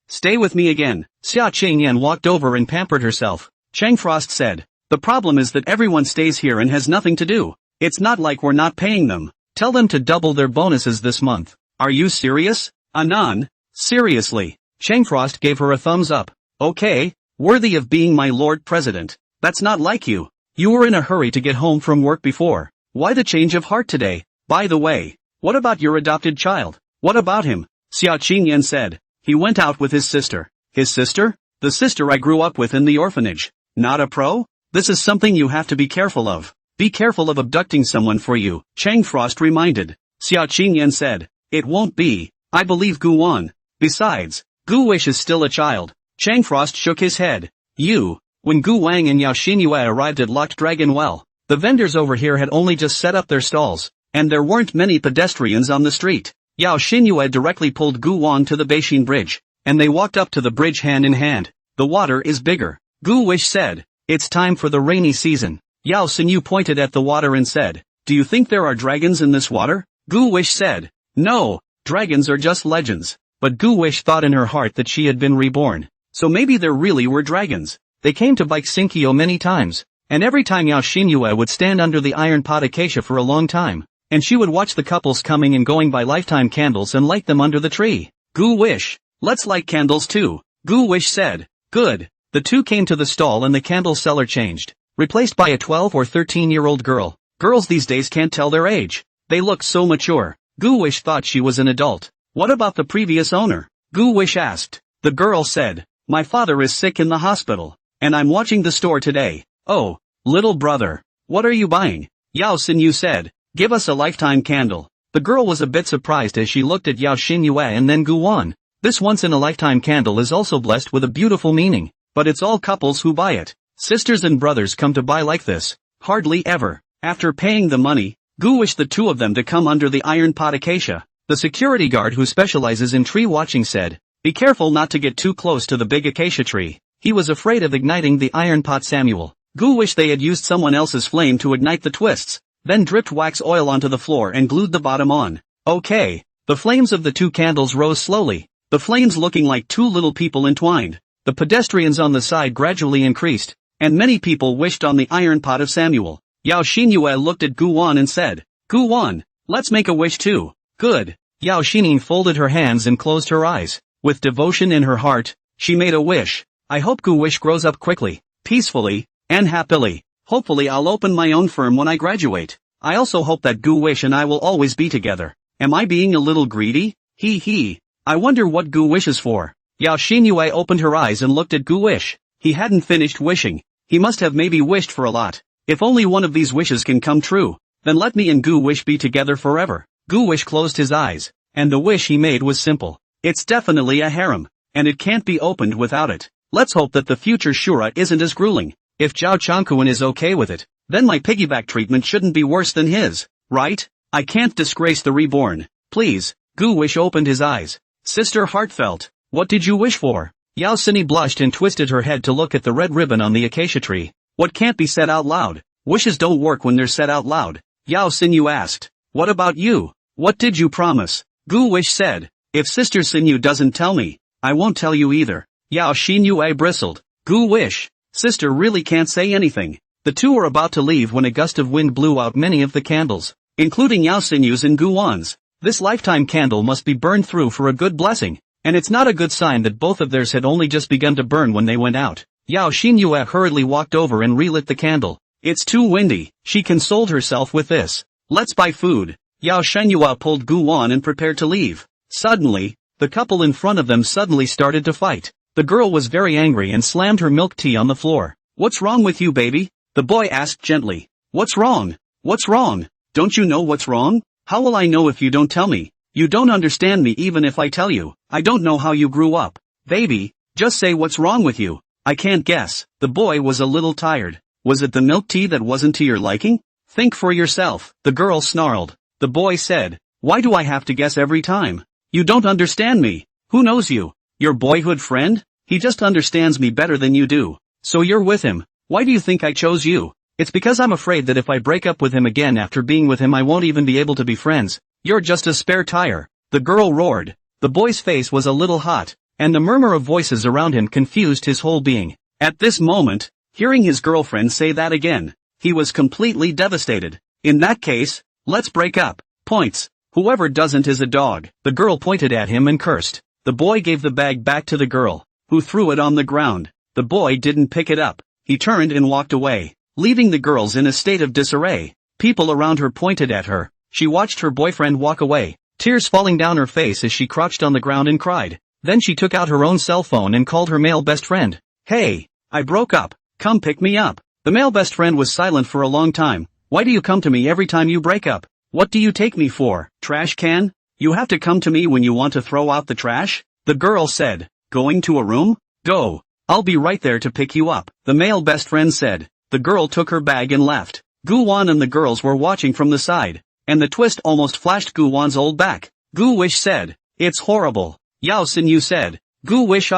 [SPEAKER 1] stay with me again. Xia Qingyan walked over and pampered herself. Chang Frost said, the problem is that everyone stays here and has nothing to do. It's not like we're not paying them. Tell them to double their bonuses this month. Are you serious? Anan? Seriously. Chang Frost gave her a thumbs up. Okay, worthy of being my Lord President. That's not like you. You were in a hurry to get home from work before. Why the change of heart today? By the way, what about your adopted child? What about him? Xia Qingyan said. He went out with his sister. His sister? The sister I grew up with in the orphanage. Not a pro? This is something you have to be careful of. Be careful of abducting someone for you, Chang Frost reminded. Xia Qingyan said. It won't be. I believe Gu Wan. Besides, Gu Wish is still a child. Chang Frost shook his head. When Gu Wang and Yao Xinyue arrived at Locked Dragon Well, the vendors over here had only just set up their stalls, and there weren't many pedestrians on the street. Yao Xinyue directly pulled Gu Wang to the Beixin Bridge, and they walked up to the bridge hand in hand. The water is bigger. Gu Wish said, it's time for the rainy season. Yao Xinyu pointed at the water and said, do you think there are dragons in this water? Gu Wish said, no, dragons are just legends. But Gu Wish thought in her heart that she had been reborn, so maybe there really were dragons. They came to Baixinkyo many times, and every time Yao Xinyue would stand under the iron pot acacia for a long time, and she would watch the couples coming and going by lifetime candles and light them under the tree. Gu Wish, let's light candles too. Gu Wish said. Good. The two came to the stall and the candle seller changed, replaced by a 12 or 13-year-old girl. Girls these days can't tell their age. They look so mature. Gu Wish thought she was an adult. What about the previous owner? Gu Wish asked. The girl said, my father is sick in the hospital, and I'm watching the store today. Oh, little brother, what are you buying? Yao Xinyu said, give us a lifetime candle. The girl was a bit surprised as she looked at Yao Xinyue and then Gu Wan. This once-in-a-lifetime candle is also blessed with a beautiful meaning, but it's all couples who buy it. Sisters and brothers come to buy like this. Hardly ever. After paying the money, Gu wished the two of them to come under the iron pot acacia. The security guard who specializes in tree watching said, be careful not to get too close to the big acacia tree. He was afraid of igniting the iron pot. Samuel. Gu wished they had used someone else's flame to ignite the twists, then dripped wax oil onto the floor and glued the bottom on. Okay. The flames of the two candles rose slowly, the flames looking like two little people entwined. The pedestrians on the side gradually increased, and many people wished on the iron pot of Samuel. Yao Xinyue looked at Gu Wan and said, Gu Wan, let's make a wish too. Good. Yao Xining folded her hands and closed her eyes. With devotion in her heart, she made a wish. I hope Gu Wish grows up quickly, peacefully, and happily. Hopefully I'll open my own firm when I graduate. I also hope that Gu Wish and I will always be together. Am I being a little greedy? Hee. I wonder what Gu wishes for. Yao Xinyue opened her eyes and looked at Gu Wish. He hadn't finished wishing. He must have maybe wished for a lot. If only one of these wishes can come true, then let me and Gu Wish be together forever. Gu Wish closed his eyes, and the wish he made was simple. It's definitely a harem, and it can't be opened without it. Let's hope that the future Shura isn't as grueling. If Zhao Changkuan is okay with it, then my piggyback treatment shouldn't be worse than his, right? I can't disgrace the reborn. Please. Gu Wish opened his eyes. Sister Heartfelt, what did you wish for? Yao Xini blushed and twisted her head to look at the red ribbon on the acacia tree. What can't be said out loud? Wishes don't work when they're said out loud. Yao Xinyu asked. What about you? What did you promise? Gu Wish said. If Sister Xinyu doesn't tell me, I won't tell you either. Yao Xinyue bristled. Gu Wish. Sister really can't say anything. The two were about to leave when a gust of wind blew out many of the candles, including Yao Xinyu's and Gu Wan's. This lifetime candle must be burned through for a good blessing, and it's not a good sign that both of theirs had only just begun to burn when they went out. Yao Xinyue hurriedly walked over and relit the candle. It's too windy, she consoled herself with this. Let's buy food. Yao Xinyue pulled Gu Wan and prepared to leave. Suddenly, the couple in front of them suddenly started to fight. The girl was very angry and slammed her milk tea on the floor. What's wrong with you, baby? The boy asked gently. What's wrong? What's wrong? Don't you know what's wrong? How will I know if you don't tell me? You don't understand me even if I tell you. I don't know how you grew up. Baby, just say what's wrong with you. I can't guess. The boy was a little tired. Was it the milk tea that wasn't to your liking? Think for yourself, the girl snarled. The boy said, why do I have to guess every time? You don't understand me. Who knows you? Your boyhood friend? He just understands me better than you do. So you're with him. Why do you think I chose you? It's because I'm afraid that if I break up with him again after being with him I won't even be able to be friends. You're just a spare tire. The girl roared. The boy's face was a little hot, and the murmur of voices around him confused his whole being. At this moment, hearing his girlfriend say that again, he was completely devastated. In that case, let's break up. Points. Whoever doesn't is a dog. The girl pointed at him and cursed. The boy gave the bag back to the girl, who threw it on the ground. The boy didn't pick it up. He turned and walked away, leaving the girls in a state of disarray. People around her pointed at her. She watched her boyfriend walk away, tears falling down her face as she crouched on the ground and cried. Then she took out her own cell phone and called her male best friend. Hey, I broke up. Come pick me up. The male best friend was silent for a long time. Why do you come to me every time you break up? What do you take me for, trash can? You have to come to me when you want to throw out the trash? The girl said. Going to a room? Go. I'll be right there to pick you up, the male best friend said. The girl took her bag and left. Gu Wan and the girls were watching from the side, and the twist almost flashed Gu Wan's old back. Gu Wish said, it's horrible. Yao Xinyu said, Gu Wish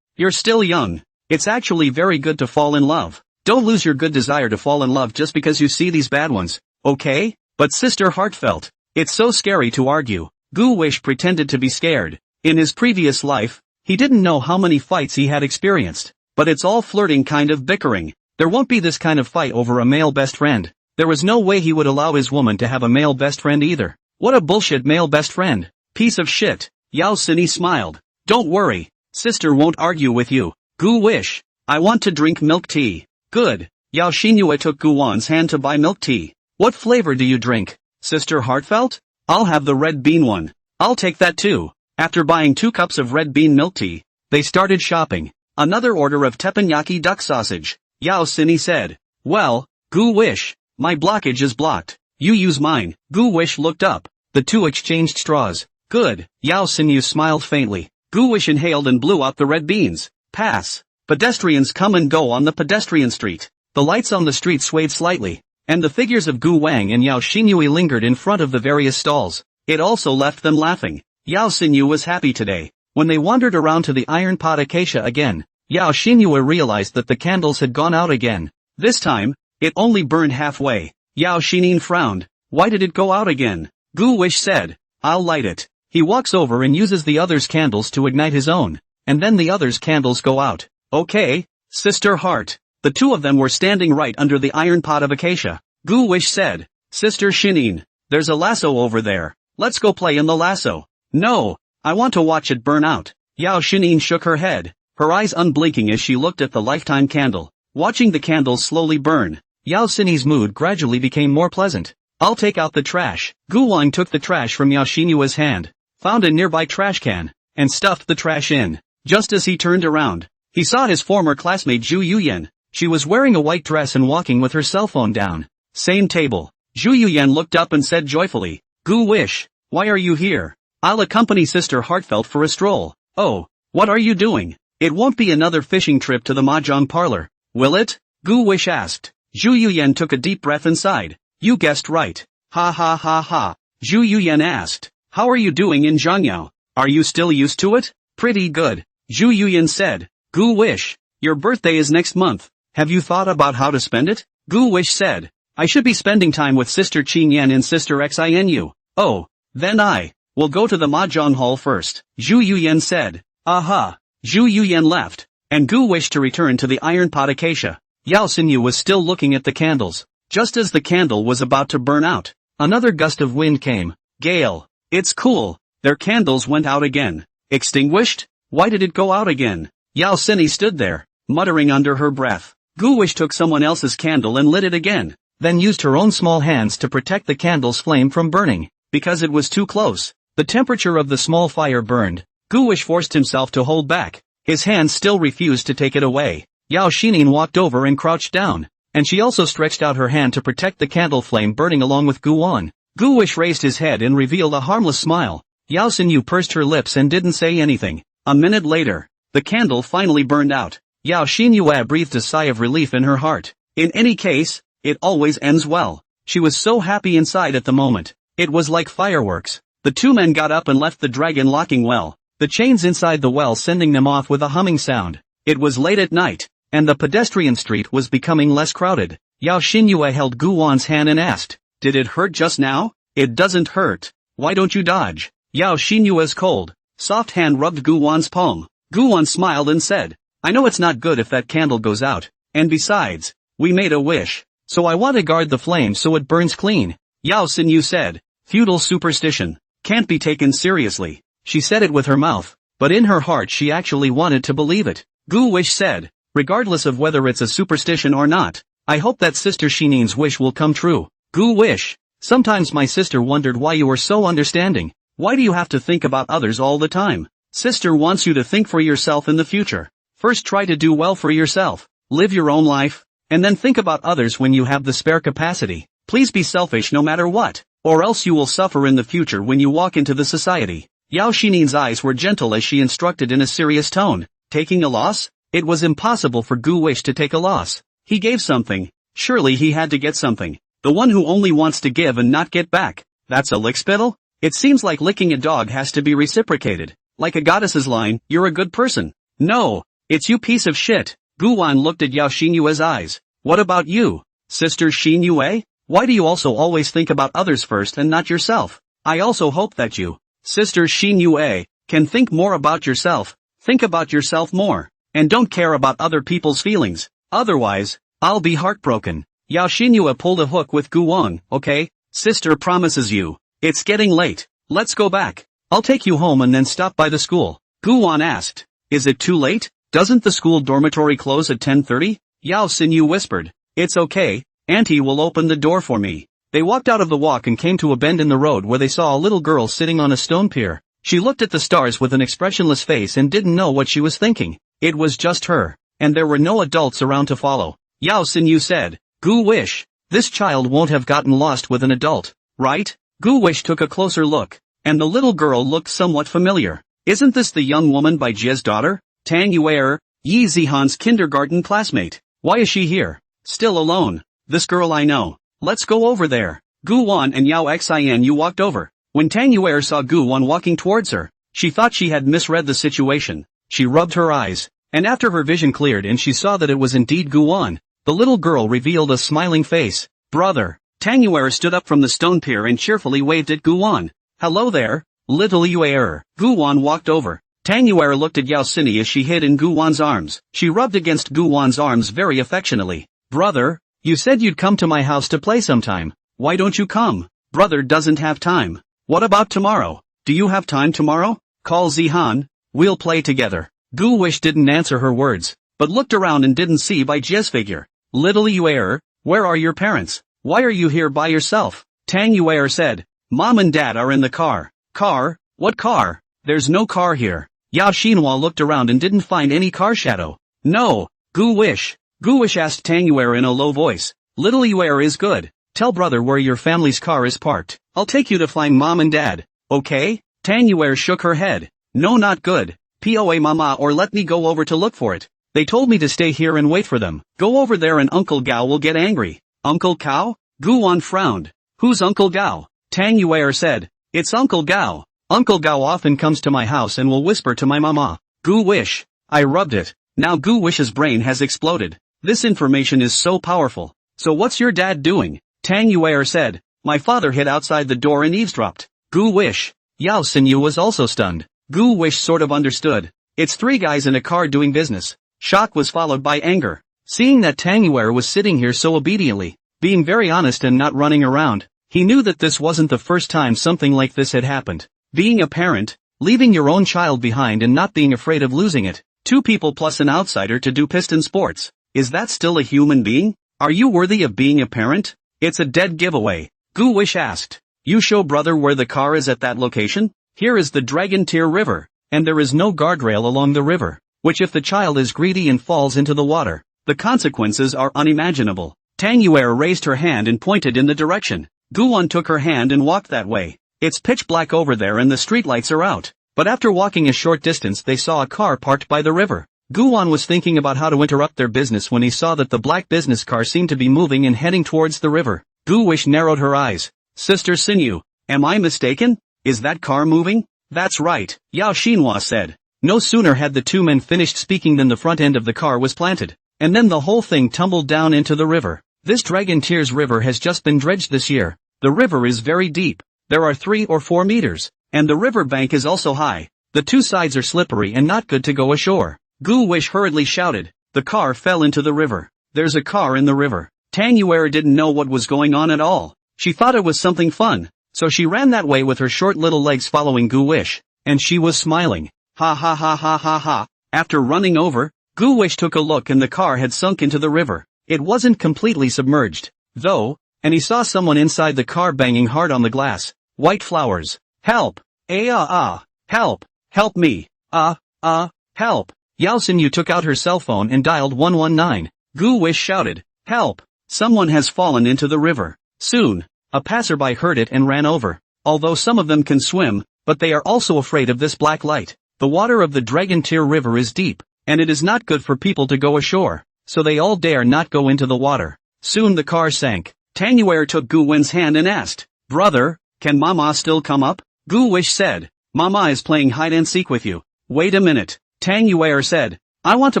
[SPEAKER 1] you're still young. It's actually very good to fall in love. Don't lose your good desire to fall in love just because you see these bad ones, okay? But Sister Heartfelt, it's so scary to argue. Gu Wish pretended to be scared. In his previous life, he didn't know how many fights he had experienced. But it's all flirting kind of bickering. There won't be this kind of fight over a male best friend. There was no way he would allow his woman to have a male best friend either. What a bullshit male best friend. Piece of shit. Yao Xini smiled. Don't worry. Sister won't argue with you. Gu Wish. I want to drink milk tea. Good. Yao Xinyue took Gu Wan's hand to buy milk tea. What flavor do you drink? Sister Heartfelt? I'll have the red bean one. I'll take that too. After buying 2 cups of red bean milk tea, they started shopping. Another order of teppanyaki duck sausage. Yao Xini said. Well, Gu Wish, my blockage is blocked. You use mine. Gu Wish looked up. The two exchanged straws. Good. Yao Xinyu smiled faintly. Gu Wish inhaled and blew out the red beans. Pass. Pedestrians come and go on the pedestrian street. The lights on the street swayed slightly, and the figures of Gu Wang and Yao Xinyue lingered in front of the various stalls. It also left them laughing. Yao Xinyu was happy today. When they wandered around to the iron pot acacia again, Yao Xinyue realized that the candles had gone out again. This time, it only burned halfway. Yao Xinin frowned. Why did it go out again? Gu Wish said, I'll light it. He walks over and uses the other's candles to ignite his own, and then the other's candles go out. Okay, Sister Heart. The two of them were standing right under the iron pot of acacia. Gu Wish said, Sister Shinin, there's a lasso over there. Let's go play in the lasso. No, I want to watch it burn out. Yao Xinin shook her head, her eyes unblinking as she looked at the lifetime candle. Watching the candles slowly burn, Yao Xini's mood gradually became more pleasant. I'll take out the trash. Gu Wang took the trash from Yao Xinyue's hand, found a nearby trash can, and stuffed the trash in. Just as he turned around, he saw his former classmate Zhu Yuyan. She was wearing a white dress and walking with her cell phone down. Same table. Zhu Yuyan looked up and said joyfully, Gu Wish, why are you here? I'll accompany Sister Heartfelt for a stroll. Oh, what are you doing? It won't be another fishing trip to the mahjong parlor, will it? Gu Wish asked. Zhu Yuyan took a deep breath and sighed. You guessed right. Ha ha ha ha. Zhu Yuyan asked. How are you doing in Zhangyao? Are you still used to it? Pretty good. Zhu Yuyan said. Gu Wish, your birthday is next month. Have you thought about how to spend it? Gu Wish said. I should be spending time with Sister Qing Yan and Sister Xinu. Oh, then I will go to the mahjong hall first. Zhu Yuyan said. Aha. Zhu Yuyan left, and Gu wished to return to the iron pot acacia. Yao Xinyu was still looking at the candles. Just as the candle was about to burn out, another gust of wind came. Gale. It's cool. Their candles went out again. Extinguished? Why did it go out again? Yao Xini stood there, muttering under her breath. Gu Wish took someone else's candle and lit it again, then used her own small hands to protect the candle's flame from burning, because it was too close. The temperature of the small fire burned. Gu Wish forced himself to hold back. His hands still refused to take it away. Yao Xinin walked over and crouched down, and she also stretched out her hand to protect the candle flame burning along with Gu Wan. Gu Wish raised his head and revealed a harmless smile. Yao Xinyu pursed her lips and didn't say anything. A minute later, the candle finally burned out. Yao Xinyue breathed a sigh of relief in her heart. In any case, it always ends well. She was so happy inside at the moment. It was like fireworks. The two men got up and left the dragon locking well, the chains inside the well sending them off with a humming sound. It was late at night, and the pedestrian street was becoming less crowded. Yao Xinyue held Gu Wan's hand and asked, "Did it hurt just now?" "It doesn't hurt. Why don't you dodge?" Yao Xinyue's cold, soft hand rubbed Gu Wan's palm. Gu Wan smiled and said, "I know it's not good if that candle goes out, and besides, we made a wish, so I want to guard the flame so it burns clean." Yao Xinyu said, "Feudal superstition. Can't be taken seriously." She said it with her mouth, but in her heart she actually wanted to believe it. Gu Wish said, "Regardless of whether it's a superstition or not, I hope that Sister Shinin's wish will come true." Gu Wish, sometimes my sister wondered why you were so understanding. Why do you have to think about others all the time? Sister wants you to think for yourself in the future. First try to do well for yourself, live your own life, and then think about others when you have the spare capacity. Please be selfish no matter what, or else you will suffer in the future when you walk into the society. Yao Xinin's eyes were gentle as she instructed in a serious tone. Taking a loss? It was impossible for Gu Wish to take a loss. He gave something. Surely he had to get something. The one who only wants to give and not get back. That's a lickspittle? It seems like licking a dog has to be reciprocated. Like a goddess's line, "You're a good person." No, it's you piece of shit. Gu Wan looked at Yao Xinyue's eyes. "What about you, Sister Xinyue? Why do you also always think about others first and not yourself? I also hope that you, Sister Xinyue, can think more about yourself. Think about yourself more, and don't care about other people's feelings. Otherwise, I'll be heartbroken." Yao Xinyue pulled a hook with Gu Wan. "Okay, sister promises you. It's getting late. Let's go back. I'll take you home and then stop by the school." Gu Wan asked, "Is it too late? Doesn't the school dormitory close at 10:30? Yao Xinyu whispered, "It's okay, Auntie will open the door for me." They walked out of the walk and came to a bend in the road where they saw a little girl sitting on a stone pier. She looked at the stars with an expressionless face and didn't know what she was thinking. It was just her, and there were no adults around to follow. Yao Xinyu said, "Gu Wish, this child won't have gotten lost with an adult, right?" Gu Wish took a closer look, and the little girl looked somewhat familiar. "Isn't this the young woman by Jie's daughter? Tang Yuer, Yi Zihan's kindergarten classmate. Why is she here? Still alone? This girl I know. Let's go over there." Gu Wan and Yao Xianyu walked over. When Tang Yuer saw Gu Wan walking towards her, she thought she had misread the situation. She rubbed her eyes, and after her vision cleared and she saw that it was indeed Gu Wan, the little girl revealed a smiling face. "Brother." Tang Yuer stood up from the stone pier and cheerfully waved at Gu Wan. "Hello there, little Yuer." Gu Wan walked over. Tang Yuer looked at Yao Xini as she hid in Gu Wan's arms. She rubbed against Gu Wan's arms very affectionately. "Brother, you said you'd come to my house to play sometime. Why don't you come?" "Brother doesn't have time." "What about tomorrow? Do you have time tomorrow? Call Zihan, we'll play together." Gu Wish didn't answer her words, but looked around and didn't see Bai Jie's figure. "Little Yuer, where are your parents? Why are you here by yourself?" Tang Yuer said, "Mom and Dad are in the car." "Car? What car? There's no car here." Yao Xinhua looked around and didn't find any car shadow. "No, Gu Wish." Gu Wish asked Tang Yuer in a low voice. "Little Yuer is good. Tell brother where your family's car is parked. I'll take you to find Mom and Dad. Okay?" Tang Yuer shook her head. "No, not good. Poa mama, or let me go over to look for it. They told me to stay here and wait for them. Go over there and Uncle Gao will get angry." "Uncle Gao?" Gu Wan frowned. "Who's Uncle Gao?" Tang Yuer said, "It's Uncle Gao. Uncle Gao often comes to my house and will whisper to my mama." Gu Wish. I rubbed it. Now Gu Wish's brain has exploded. This information is so powerful. "So what's your dad doing?" Tang Yuer said. "My father hid outside the door and eavesdropped." Gu Wish. Yao Xinyu was also stunned. Gu Wish sort of understood. It's three guys in a car doing business. Shock was followed by anger. Seeing that Tang Yuer was sitting here so obediently, being very honest and not running around, he knew that this wasn't the first time something like this had happened. Being a parent, leaving your own child behind and not being afraid of losing it, Two people plus an outsider to do piston sports. Is that still a human being? Are you worthy of being a parent? It's a dead giveaway. Gu Wish asked. You show brother where the car is at that location? Here is the Dragon Tear River, and there is no guardrail along the river, which if the child is greedy and falls into the water, the consequences are unimaginable. Tang Yuer raised her hand and pointed in the direction. Guwon took her hand and walked that way. It's pitch black over there and the streetlights are out. But after walking a short distance they saw a car parked by the river. Guwon was thinking about how to interrupt their business when he saw that the black business car seemed to be moving and heading towards the river. Gu Wish narrowed her eyes. Sister Sinew, am I mistaken? Is that car moving? That's right, Yao Xinhua said. No sooner had the two men finished speaking than the front end of the car was planted, and then the whole thing tumbled down into the river. This Dragon Tears River has just been dredged this year. The river is very deep. There are 3 or 4 meters, and the river bank is also high. The two sides are slippery and not good to go ashore. Gu Wish hurriedly shouted. The car fell into the river. There's a car in the river. Tang Yuer didn't know what was going on at all. She thought it was something fun, so she ran that way with her short little legs following Gu Wish, and she was smiling. Ha ha ha ha ha ha. After running over, Gu Wish took a look and the car had sunk into the river. It wasn't completely submerged, though, and he saw someone inside the car banging hard on the glass. White flowers. Help! Help! Help me! Help! Yao Xinyu took out her cell phone and dialed 119. Gu Wish shouted, Help! Someone has fallen into the river. Soon, a passerby heard it and ran over. Although some of them can swim, but they are also afraid of this black light. The water of the Dragon Tear River is deep, and it is not good for people to go ashore, so they all dare not go into the water. Soon the car sank. Tang Yuer took Gu Wen's hand and asked, Brother, can Mama still come up? Gu Wish said, Mama is playing hide-and-seek with you. Wait a minute, Tang Yuer said, I want to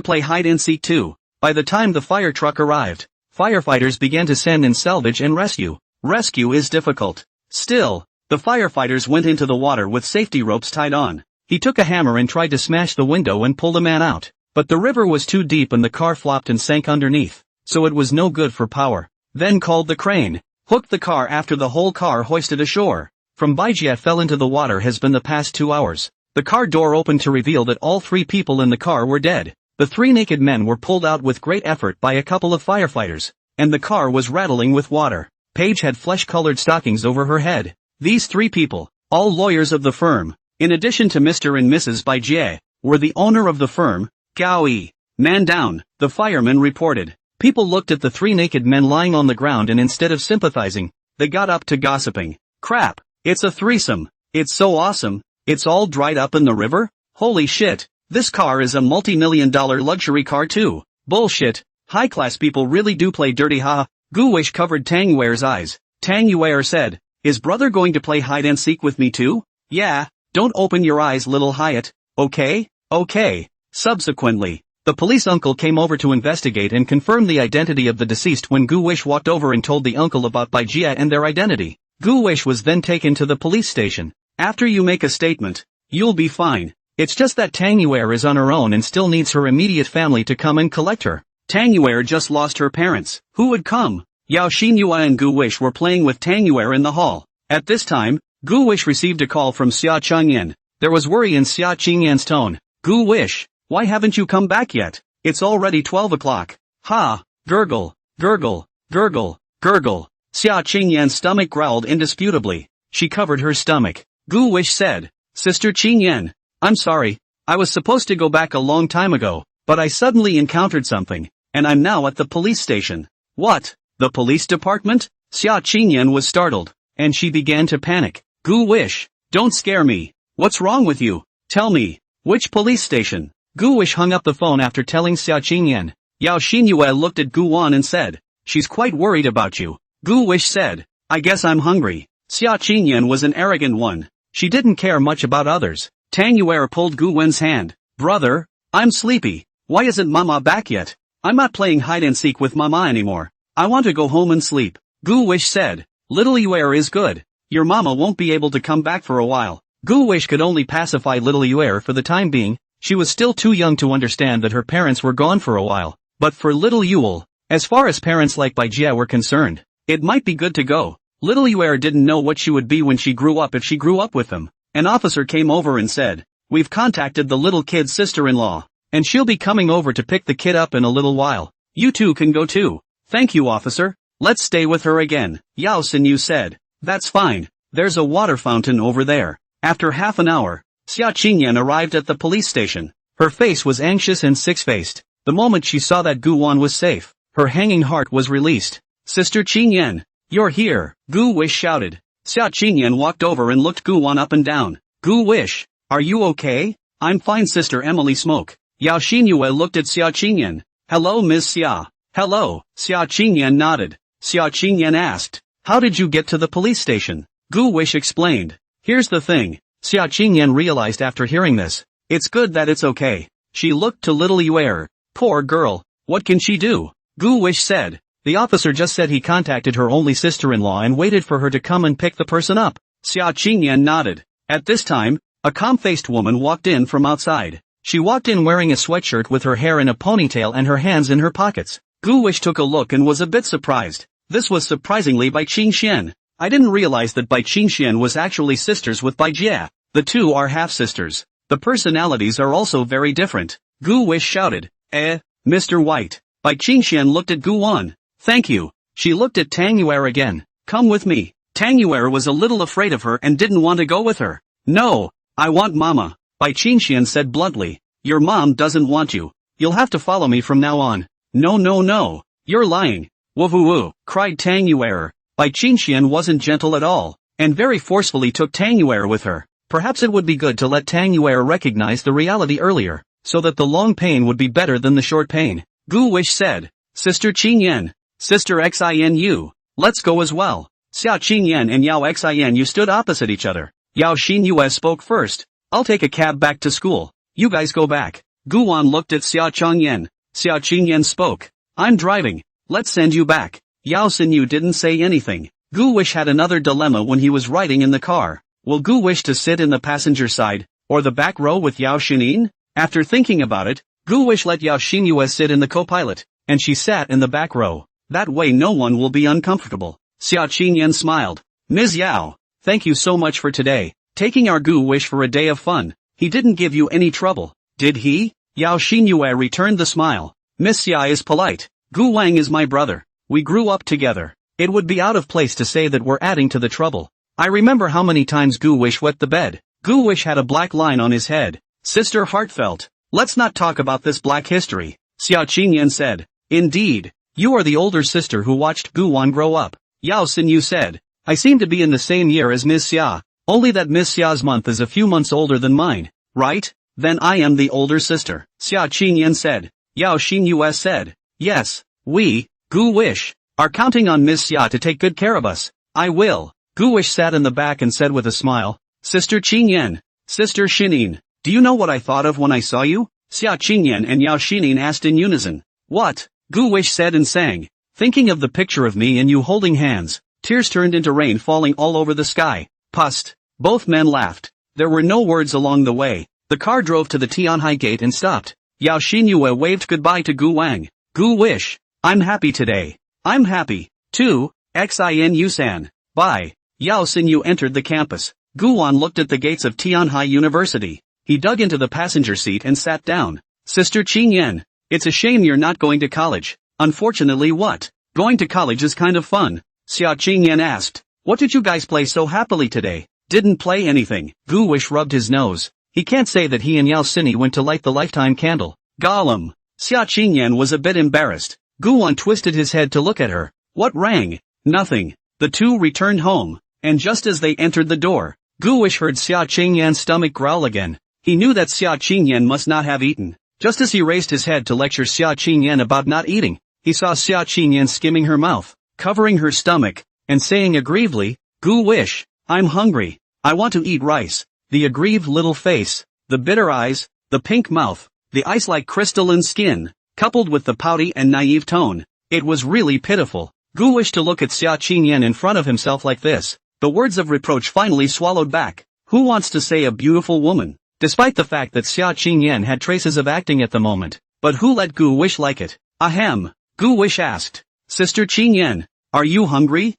[SPEAKER 1] play hide-and-seek too. By the time the fire truck arrived, firefighters began to send in salvage and rescue. Rescue is difficult. Still, the firefighters went into the water with safety ropes tied on. He took a hammer and tried to smash the window and pull the man out. But the river was too deep and the car flopped and sank underneath, so it was no good for power. Then called the crane, hooked the car after the whole car hoisted ashore. From Baijia fell into the water has been the past 2 hours. The car door opened to reveal that all 3 people in the car were dead. The 3 naked men were pulled out with great effort by a couple of firefighters, and the car was rattling with water. Paige had flesh-colored stockings over her head. These 3 people, all lawyers of the firm, in addition to Mr. and Mrs. Baijie, were the owner of the firm, Gao Yi. Man down, the fireman reported. People looked at the 3 naked men lying on the ground and instead of sympathizing, they got up to gossiping. Crap, it's a threesome. It's so awesome. It's all dried up in the river? Holy shit, this car is a multi-million-dollar luxury car too. Bullshit, high-class people really do play dirty ha. Gu Wish covered Tang Yuer's eyes. Tang Yuer said, is brother going to play hide-and-seek with me too? Yeah, don't open your eyes little Hyatt, okay? Okay. Subsequently, the police uncle came over to investigate and confirm the identity of the deceased when Gu Wish walked over and told the uncle about Baijia and their identity. Gu Wish was then taken to the police station. After you make a statement, you'll be fine. It's just that Tang Yuer is on her own and still needs her immediate family to come and collect her. Tang Yuer just lost her parents. Who would come? Yao Xinhua and Gu Wish were playing with Tang Yuer in the hall. At this time, Gu Wish received a call from Xia Changyan. There was worry in Xia Qingyan's tone. Gu Wish, why haven't you come back yet? It's already 12 o'clock. Ha, gurgle, gurgle, gurgle, gurgle. Xia Qingyan's stomach growled indisputably. She covered her stomach. Gu Wish said, Sister Qingyan, I'm sorry, I was supposed to go back a long time ago, but I suddenly encountered something, and I'm now at the police station. What? The police department? Xia Qingyan was startled, and she began to panic. Gu Wish, don't scare me. What's wrong with you? Tell me, which police station? Gu Wish hung up the phone after telling Xia Qingyan. Yao Xinhua looked at Gu Wan and said, she's quite worried about you. Gu Wish said, I guess I'm hungry. Xia Qingyan was an arrogant one. She didn't care much about others. Tang Yuer pulled Gu Wen's hand. Brother, I'm sleepy. Why isn't Mama back yet? I'm not playing hide-and-seek with Mama anymore. I want to go home and sleep. Gu Wish said, Little Yuer is good. Your Mama won't be able to come back for a while. Gu Wish could only pacify Little Yuer for the time being. She was still too young to understand that her parents were gone for a while. But for Little Yule, as far as parents like Baijia were concerned, it might be good to go. Little Yuer didn't know what she would be when she grew up if she grew up with them. An officer came over and said, We've contacted the little kid's sister-in-law. and she'll be coming over to pick the kid up in a little while. You two can go too. Thank you, officer. Let's stay with her again, Yao Xinyu said. That's fine. There's a water fountain over there. After half an hour, Xia Qingyan arrived at the police station. Her face was anxious and six-faced. The moment she saw that Gu Wan was safe, her hanging heart was released. Sister Qingyan, you're here, Gu Wish shouted. Xia Qingyan walked over and looked Gu Wan up and down. Gu Wish, are you okay? I'm fine, Sister Emily Smoke. Yao Xinyue looked at Xia Qingyan. Hello, Ms. Xia. Hello, Xia Qingyan nodded. Xia Qingyan asked, how did you get to the police station? Gu Wish explained. Here's the thing. Xia Qingyan realized after hearing this. It's good that it's okay. She looked to little Yuer. Poor girl. What can she do? Gu Wish said. The officer just said he contacted her only sister-in-law and waited for her to come and pick the person up. Xia Qingyan nodded. At this time, a calm-faced woman walked in from outside. She walked in wearing a sweatshirt with her hair in a ponytail and her hands in her pockets. Gu Wish took a look and was a bit surprised. This was surprisingly Bai Qingxian. I didn't realize that Bai Qingxian was actually sisters with Bai Jia. The two are half-sisters. The personalities are also very different. Gu Wish shouted, Mr. White. Bai Qingxian looked at Gu Wan. Thank you. She looked at Tang Yuer again. Come with me. Tang Yuer was a little afraid of her and didn't want to go with her. No, I want Mama. Bai Qingxian said bluntly. Your mom doesn't want you. You'll have to follow me from now on. No. You're lying. Woo, cried Tang Yuer. Bai Qingxian wasn't gentle at all, and very forcefully took Tang Yuer with her. Perhaps it would be good to let Tang Yuer recognize the reality earlier, so that the long pain would be better than the short pain. Gu Wish said, Sister Qingyan, Sister Xinu, let's go as well. Xia Qingyan and Yao Xinu stood opposite each other. Yao Xinyue spoke first. I'll take a cab back to school. You guys go back. Gu Wan looked at Xia Qingyan. Xia Qingyan spoke. I'm driving. Let's send you back. Yao Xinyu didn't say anything. Gu Wish had another dilemma when he was riding in the car. Will Gu wish to sit in the passenger side, or the back row with Yao Xinin? After thinking about it, Gu wish let Yao Xinyue sit in the co-pilot, and she sat in the back row. That way no one will be uncomfortable. Xia Qingyan smiled. Ms. Yao, thank you so much for today, taking our Gu wish for a day of fun. He didn't give you any trouble, did he? Yao Xinyue returned the smile. Miss Xia is polite. Gu Wang is my brother. We grew up together. It would be out of place to say that we're adding to the trouble. I remember how many times Gu Wish wet the bed. Gu Wish had a black line on his head. Sister Heartfelt, let's not talk about this black history, Xia Qingyan said. Indeed, you are the older sister who watched Gu Wan grow up. Yao Xinyu said. I seem to be in the same year as Ms. Xia, only that Ms. Xia's month is a few months older than mine, right? Then I am the older sister, Xia Qingyan said. Yao Xinyue said. Yes, we, Gu Wish, are counting on Ms. Xia to take good care of us. I will. Gu Wish sat in the back and said with a smile, Sister Qingyan, Sister Xinin, do you know what I thought of when I saw you? Xia Qingyan and Yao Xinin asked in unison. What? Gu Wish said and sang, thinking of the picture of me and you holding hands. Tears turned into rain falling all over the sky. Pust. Both men laughed. There were no words along the way. The car drove to the Tianhai gate and stopped. Yao Xinyue waved goodbye to Gu Wang. Gu Wish, I'm happy today. I'm happy, too, Xinu-san. Bye. Yao Xinyu entered the campus. Gu Wan looked at the gates of Tianhai University. He dug into the passenger seat and sat down. Sister Qingyan, it's a shame you're not going to college. Unfortunately what? Going to college is kind of fun. Xia Qingyan asked. What did you guys play so happily today? Didn't play anything. Gu Wish rubbed his nose. He can't say that he and Yao Xini went to light the lifetime candle. Gollum. Xia Qingyan was a bit embarrassed. Gu Wan twisted his head to look at her. What rang? Nothing. The two returned home. And just as they entered the door, Gu Wish heard Xia Qingyan's stomach growl again. He knew that Xia Qingyan must not have eaten. Just as he raised his head to lecture Xia Qingyan about not eating, he saw Xia Qingyan skimming her mouth, covering her stomach, and saying aggrievedly, Gu Wish, I'm hungry. I want to eat rice. The aggrieved little face, the bitter eyes, the pink mouth, the ice-like crystalline skin, coupled with the pouty and naive tone. It was really pitiful. Gu wished to look at Xia Qingyan in front of himself like this. The words of reproach finally swallowed back. Who wants to say a beautiful woman? Despite the fact that Xia Qingyan had traces of acting at the moment. But who let Gu Wish like it? Ahem. Gu Wish asked. Sister Qingyan, are you hungry?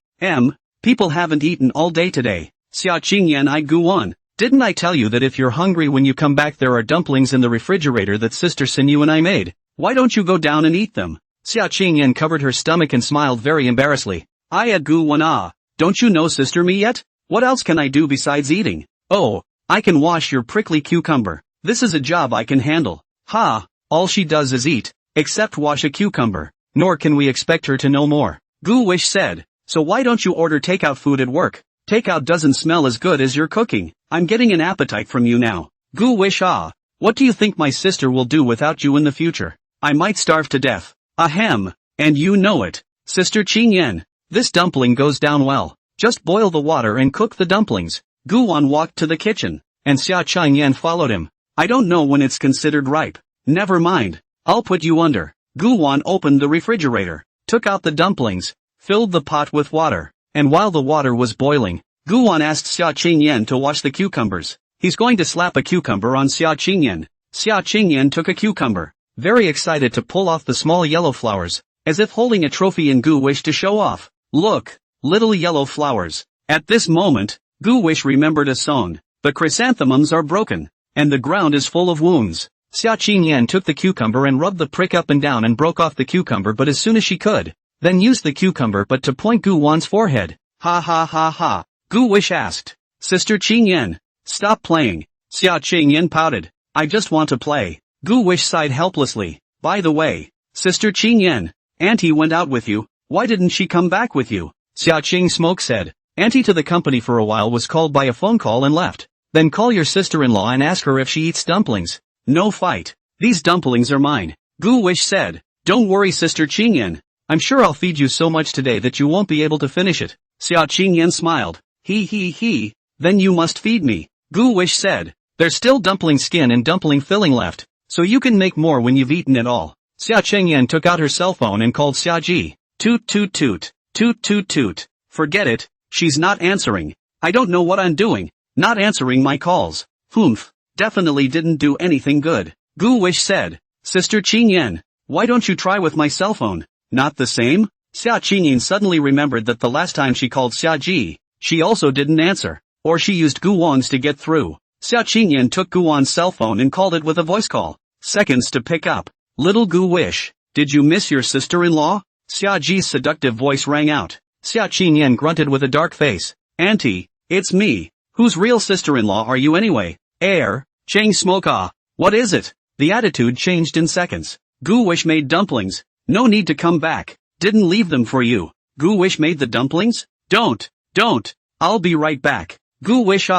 [SPEAKER 1] People haven't eaten all day today. Xia Qingyan eyed Gu Wan. Didn't I tell you that if you're hungry when you come back there are dumplings in the refrigerator that Sister Sinew and I made? Why don't you go down and eat them? Xia Qingyan covered her stomach and smiled very embarrassedly. I at gu wan ah. Don't you know Sister Me yet? What else can I do besides eating? Oh, I can wash your prickly cucumber. This is a job I can handle. Ha, all she does is eat, except wash a cucumber. Nor can we expect her to know more. Gu Wish said. So why don't you order takeout food at work? Takeout doesn't smell as good as your cooking. I'm getting an appetite from you now. Gu Wish ah. What do you think my sister will do without you in the future? I might starve to death. Ahem. And you know it. Sister Qingyan. This dumpling goes down well. Just boil the water and cook the dumplings. Gu Wan walked to the kitchen, and Xia Qingyan followed him. I don't know when it's considered ripe. Never mind. I'll put you under. Gu Wan opened the refrigerator, took out the dumplings, filled the pot with water, and while the water was boiling, Gu Wan asked Xia Qingyan to wash the cucumbers. He's going to slap a cucumber on Xia Qingyan. Xia Qingyan took a cucumber, very excited to pull off the small yellow flowers, as if holding a trophy in Gu Wish to show off. Look, little yellow flowers. At this moment, Gu Wish remembered a song. The chrysanthemums are broken, and the ground is full of wounds. Xia Qingyan took the cucumber and rubbed the prick up and down and broke off the cucumber but as soon as she could, then used the cucumber but to point Gu Wan's forehead. Ha ha ha ha. Gu Wish asked. Sister Qingyan, stop playing. Xia Qingyan pouted. I just want to play. Gu Wish sighed helplessly. By the way, Sister Qingyan, Auntie went out with you. Why didn't she come back with you? Xia Qing Smoke said. Auntie to the company for a while was called by a phone call and left. Then call your sister-in-law and ask her if she eats dumplings. No fight. These dumplings are mine. Gu Wish said. Don't worry Sister Qingyan. I'm sure I'll feed you so much today that you won't be able to finish it. Xia Qingyan smiled. He. Then you must feed me. Gu Wish said. There's still dumpling skin and dumpling filling left, so you can make more when you've eaten it all. Xia Qingyan took out her cell phone and called Xia Ji. Toot toot toot. Toot toot toot. Forget it. She's not answering. I don't know what I'm doing. Not answering my calls. Humph. Definitely didn't do anything good. Gu Wish said. Sister Qingyan, why don't you try with my cell phone? Not the same? Xia Qingyan suddenly remembered that the last time she called Xia Ji, she also didn't answer. Or she used Gu Wan's to get through. Xia Qingyan took Gu Wan's cell phone and called it with a voice call. Seconds to pick up. Little Gu Wish, did you miss your sister-in-law? Xia Ji's seductive voice rang out. Xia Qingyan grunted with a dark face. Auntie, it's me. Whose real sister-in-law are you anyway? Chang Smoke. What is it? The attitude changed in seconds. Gu Wish made dumplings. No need to come back. Didn't leave them for you. Gu Wish made the dumplings? Don't. I'll be right back. Gu Wish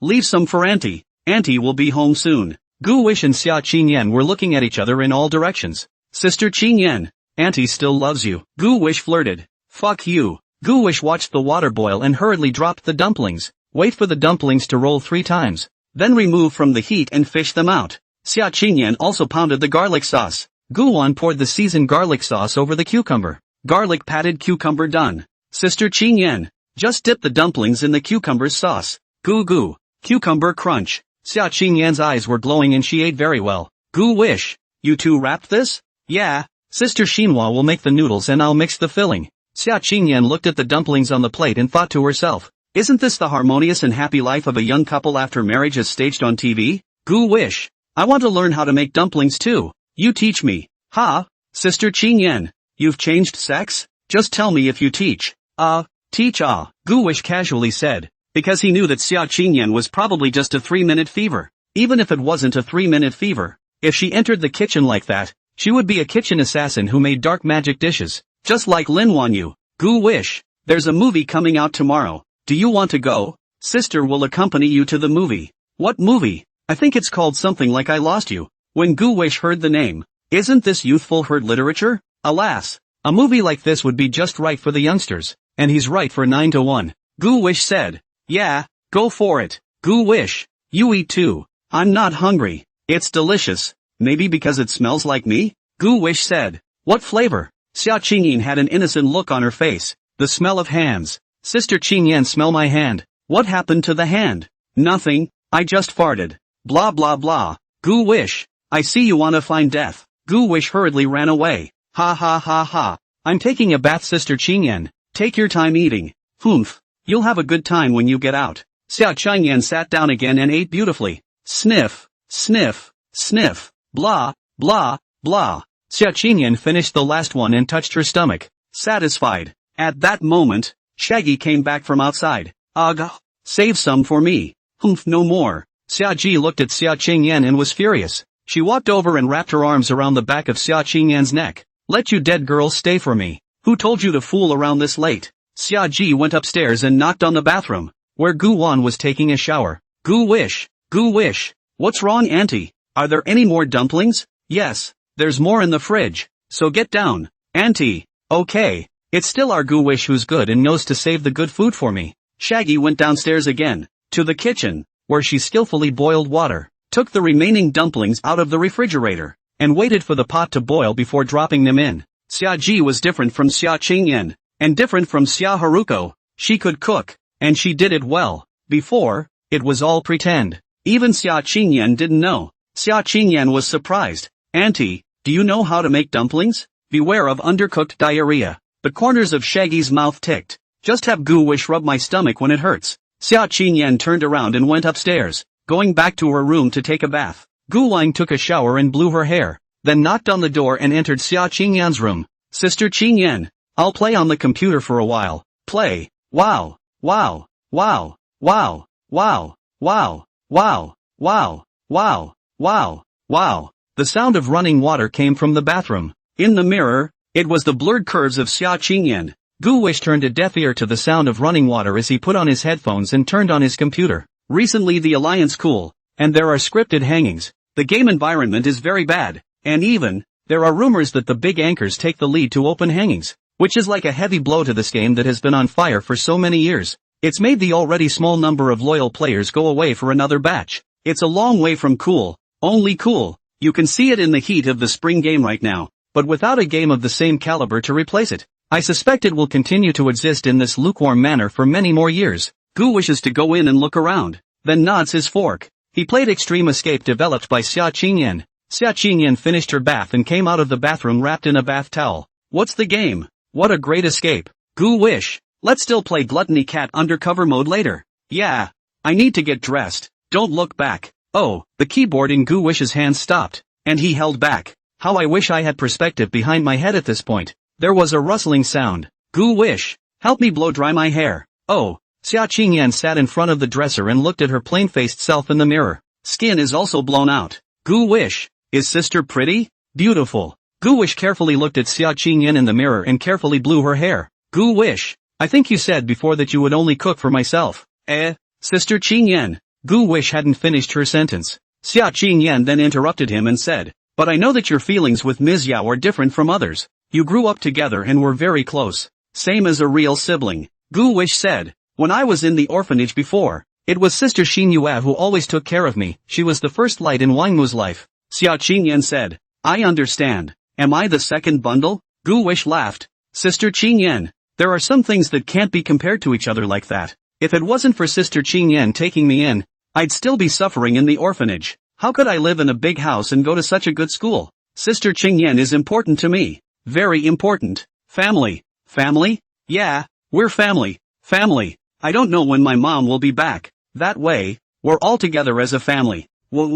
[SPEAKER 1] leave some for Auntie. Auntie will be home soon. Gu Wish and Xia Qingyan were looking at each other in all directions. Sister Qingyan, Auntie still loves you. Gu Wish flirted. Fuck you. Gu Wish watched the water boil and hurriedly dropped the dumplings. Wait for the dumplings to roll 3 times. Then remove from the heat and fish them out. Xia Qingyan also pounded the garlic sauce. Gu Wan poured the seasoned garlic sauce over the cucumber. Garlic patted cucumber done. Sister Qingyan, just dip the dumplings in the cucumber sauce. Goo. Cucumber crunch. Xia Qingyan's eyes were glowing and she ate very well. Gu Wish, you two wrapped this? Yeah. Sister Xinhua will make the noodles and I'll mix the filling. Xia Qingyan looked at the dumplings on the plate and thought to herself. Isn't this the harmonious and happy life of a young couple after marriage as staged on TV? Gu Wish, I want to learn how to make dumplings too. You teach me. Ha? Sister Qingyan, you've changed sex? Just tell me if you teach. Teach Gu Wish casually said, because he knew that Xia Qingyan was probably just a 3-minute fever. Even if it wasn't a 3-minute fever, if she entered the kitchen like that, she would be a kitchen assassin who made dark magic dishes. Just like Lin Wanyu. Gu Wish, there's a movie coming out tomorrow. Do you want to go? Sister will accompany you to the movie. What movie? I think it's called something like I Lost You. When Gu Wish heard the name, isn't this youthful herd literature? Alas, a movie like this would be just right for the youngsters, and he's right for 9 to 1. Gu Wish said. Yeah, go for it. Gu Wish, you eat too. I'm not hungry. It's delicious. Maybe because it smells like me? Gu Wish said. What flavor? Xia Qingyan had an innocent look on her face. The smell of hands. Sister Qingyan, smell my hand. What happened to the hand? Nothing, I just farted. Blah blah blah. Gu Wish, I see you wanna find death. Gu Wish hurriedly ran away. Ha ha ha ha. I'm taking a bath Sister Qingyan. Take your time eating. Humph. You'll have a good time when you get out. Xia Qingyan sat down again and ate beautifully. Sniff, sniff, sniff, blah, blah, blah. Xia Qingyan finished the last one and touched her stomach, satisfied. At that moment, Shaggy came back from outside. Ugh, save some for me. Humph, no more. Xia Ji looked at Xia Qingyan and was furious. She walked over and wrapped her arms around the back of Xia Qingyan's neck. Let you dead girls stay for me. Who told you to fool around this late? Xia Ji went upstairs and knocked on the bathroom, where Gu Wan was taking a shower. Gu Wish. What's wrong, auntie? Are there any more dumplings? Yes, there's more in the fridge, so get down. Auntie. Okay. It's still our Gu Wish who's good and knows to save the good food for me. Shaggy went downstairs again, to the kitchen, where she skillfully boiled water, took the remaining dumplings out of the refrigerator, and waited for the pot to boil before dropping them in. Xia Ji was different from Xia Qingyan, and different from Xia Haruko. She could cook, and she did it well. Before, it was all pretend. Even Xia Qingyan didn't know. Xia Qingyan was surprised. Auntie, do you know how to make dumplings? Beware of undercooked diarrhea. The corners of Shaggy's mouth ticked. Just have Gu Wish rub my stomach when it hurts. Xia Qingyan turned around and went upstairs, going back to her room to take a bath. Gu Wang took a shower and blew her hair, then knocked on the door and entered Xia Qingyan's room. Sister Qingyan, I'll play on the computer for a while. Play. Wow. Wow. Wow. Wow. Wow. Wow. Wow. Wow. Wow. Wow. Wow. The sound of running water came from the bathroom. In the mirror, it was the blurred curves of Xia Qingyan. Gu Wish turned a deaf ear to the sound of running water as he put on his headphones and turned on his computer. Recently the Alliance cool, and there are scripted hangings. The game environment is very bad, and even, there are rumors that the big anchors take the lead to open hangings, which is like a heavy blow to this game that has been on fire for so many years. It's made the already small number of loyal players go away for another batch. It's a long way from cool, only cool. You can see it in the heat of the spring game right now, but without a game of the same caliber to replace it. I suspect it will continue to exist in this lukewarm manner for many more years. Gu wishes to go in and look around, then nods his fork. He played Extreme Escape developed by Xia Qingyan. Xia Qingyan finished her bath and came out of the bathroom wrapped in a bath towel. What's the game? What a great escape. Gu wish. Let's still play Gluttony Cat undercover mode later. Yeah. I need to get dressed. Don't look back. Oh, the keyboard in Gu Wish's hand stopped, and he held back. How I wish I had perspective behind my head at this point. There was a rustling sound. Gu Wish, help me blow dry my hair. Oh, Xia Qingyan sat in front of the dresser and looked at her plain-faced self in the mirror. Skin is also blown out. Gu Wish, is sister pretty? Beautiful. Gu Wish carefully looked at Xia Qingyan in the mirror and carefully blew her hair. Gu Wish, I think you said before that you would only cook for myself. Sister Qingyan. Gu Wish hadn't finished her sentence. Xia Qingyan then interrupted him and said, but I know that your feelings with Ms. Yao are different from others. You grew up together and were very close. Same as a real sibling. Gu Wish said, when I was in the orphanage before, it was Sister Xin Yue who always took care of me. She was the first light in Wangmu's life. Xia Qingyan said, I understand. Am I the second bundle? Gu Wish laughed. Sister Qingyan, there are some things that can't be compared to each other like that. If it wasn't for Sister Qingyan taking me in, I'd still be suffering in the orphanage. How could I live in a big house and go to such a good school? Sister Qingyan is important to me. Very important. Family. Family? Yeah, we're family. Family. I don't know when my mom will be back. That way, we're all together as a family. The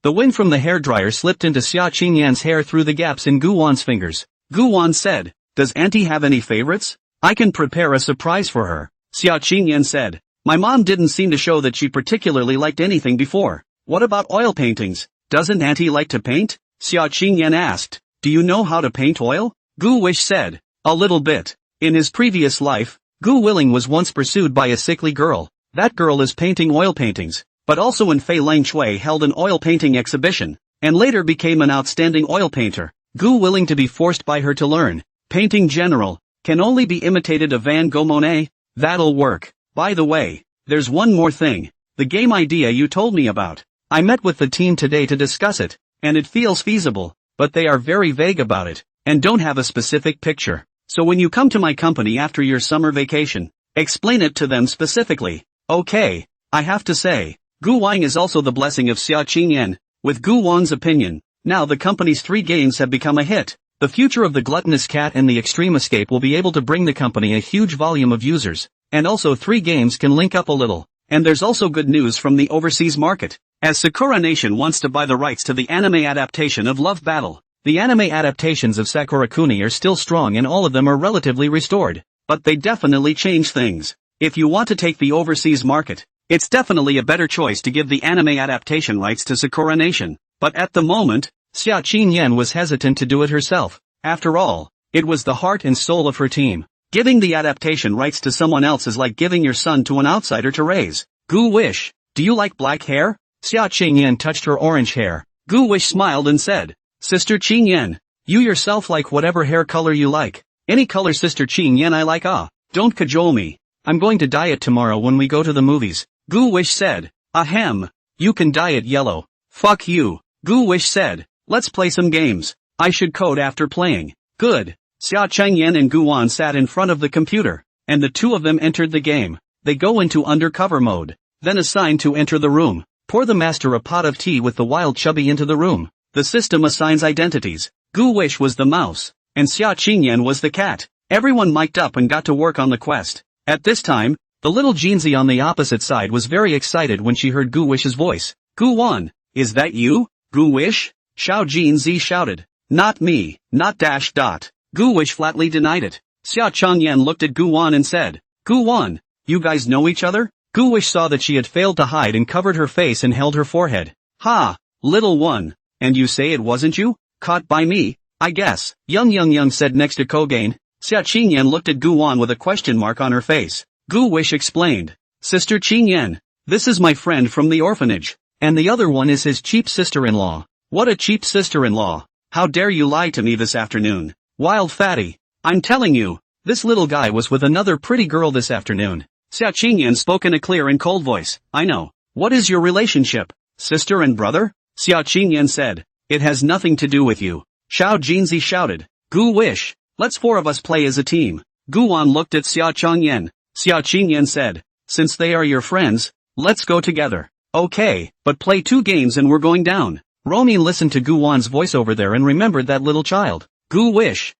[SPEAKER 1] wind from the hairdryer slipped into Xia Qingyan's hair through the gaps in Gu Wan's fingers. Gu Wan said, does auntie have any favorites? I can prepare a surprise for her. Xia Qingyan said, my mom didn't seem to show that she particularly liked anything before. What about oil paintings? Doesn't auntie like to paint? Xia Qingyan asked, do you know how to paint oil? Gu Wish said, a little bit. In his previous life, Gu Willing was once pursued by a sickly girl. That girl is painting oil paintings, but also in Fei Lang Shui held an oil painting exhibition, and later became an outstanding oil painter. Gu Willing to be forced by her to learn. Painting general, can only be imitated of Van Gogh Monet. That'll work. By the way, there's one more thing. The game idea you told me about. I met with the team today to discuss it. And it feels feasible, but they are very vague about it, and don't have a specific picture. So when you come to my company after your summer vacation, explain it to them specifically. Okay, I have to say, Gu Wang is also the blessing of Xia Qingyan, with Gu Wan's opinion. Now the company's 3 games have become a hit. The future of the Gluttonous Cat and the Extreme Escape will be able to bring the company a huge volume of users. and also 3 games can link up a little. And there's also good news from the overseas market, as Sakura Nation wants to buy the rights to the anime adaptation of Love Battle. The anime adaptations of Sakura-kuni are still strong and all of them are relatively restored, but they definitely change things. If you want to take the overseas market, it's definitely a better choice to give the anime adaptation rights to Sakura Nation. But at the moment, Xia Qingyan was hesitant to do it herself. After all, it was the heart and soul of her team. Giving the adaptation rights to someone else is like giving your son to an outsider to raise. Gu Wish, do you like black hair? Xia Qingyan touched her orange hair. Gu Wish smiled and said, Sister Qingyan, you yourself like whatever hair color you like. Any color Sister Qingyan I like don't cajole me. I'm going to dye it tomorrow when we go to the movies. Gu Wish said, ahem, you can dye it yellow. Fuck you. Gu Wish said, let's play some games. I should code after playing. Good. Xia Qingyan and Gu Wan sat in front of the computer, and the two of them entered the game. They go into undercover mode, then assign to enter the room. Pour the master a pot of tea with the wild chubby into the room. The system assigns identities. Gu Wish was the mouse, and Xia Qingyan was the cat. Everyone mic'd up and got to work on the quest. At this time, the little Jeanzy on the opposite side was very excited when she heard Gu Wish's voice. Gu Wan, is that you, Gu Wish? Xiao Jeanzy shouted. Not me, not dash dot. Gu Wish flatly denied it. Xia Changyan looked at Gu Wan and said, Gu Wan, you guys know each other? Gu Wish saw that she had failed to hide and covered her face and held her forehead. Ha, little one, and you say it wasn't you? Caught by me, I guess. Young said next to Kogain. Xia Qingyan looked at Gu Wan with a question mark on her face. Gu Wish explained. Sister Qingyan, this is my friend from the orphanage, and the other one is his cheap sister-in-law. What a cheap sister-in-law. How dare you lie to me this afternoon? Wild fatty. I'm telling you, this little guy was with another pretty girl this afternoon. Xia Qingyan spoke in a clear and cold voice. I know. What is your relationship? Sister and brother? Xia Qingyan said. It has nothing to do with you. Xiao Jinzi shouted. Gu Wish, let's 4 of us play as a team. Gu Wan looked at Xia Changyan. Xia Qingyan said, since they are your friends, let's go together. Okay, but play 2 games and we're going down. Romy listened to Gu Wan's voice over there and remembered that little child. Gu Wish,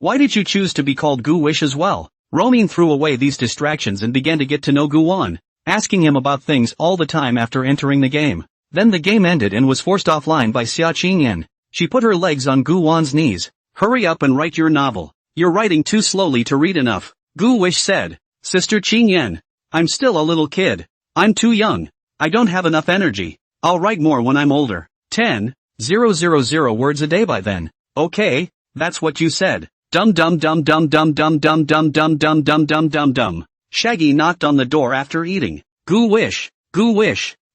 [SPEAKER 1] why did you choose to be called Gu Wish as well? Romy threw away these distractions and began to get to know Gu Wan, asking him about things all the time after entering the game. Then the game ended and was forced offline by Xia Qingyan. She put her legs on Gu Wan's knees. Hurry up and write your novel. You're writing too slowly to read enough. Gu Wish said. Sister Qingyan, I'm still a little kid. I'm too young. I don't have enough energy. I'll write more when I'm older. 10,000 words a day by then. Okay, that's what you said. Dum. Shaggy knocked on the door after eating. Gu Wish,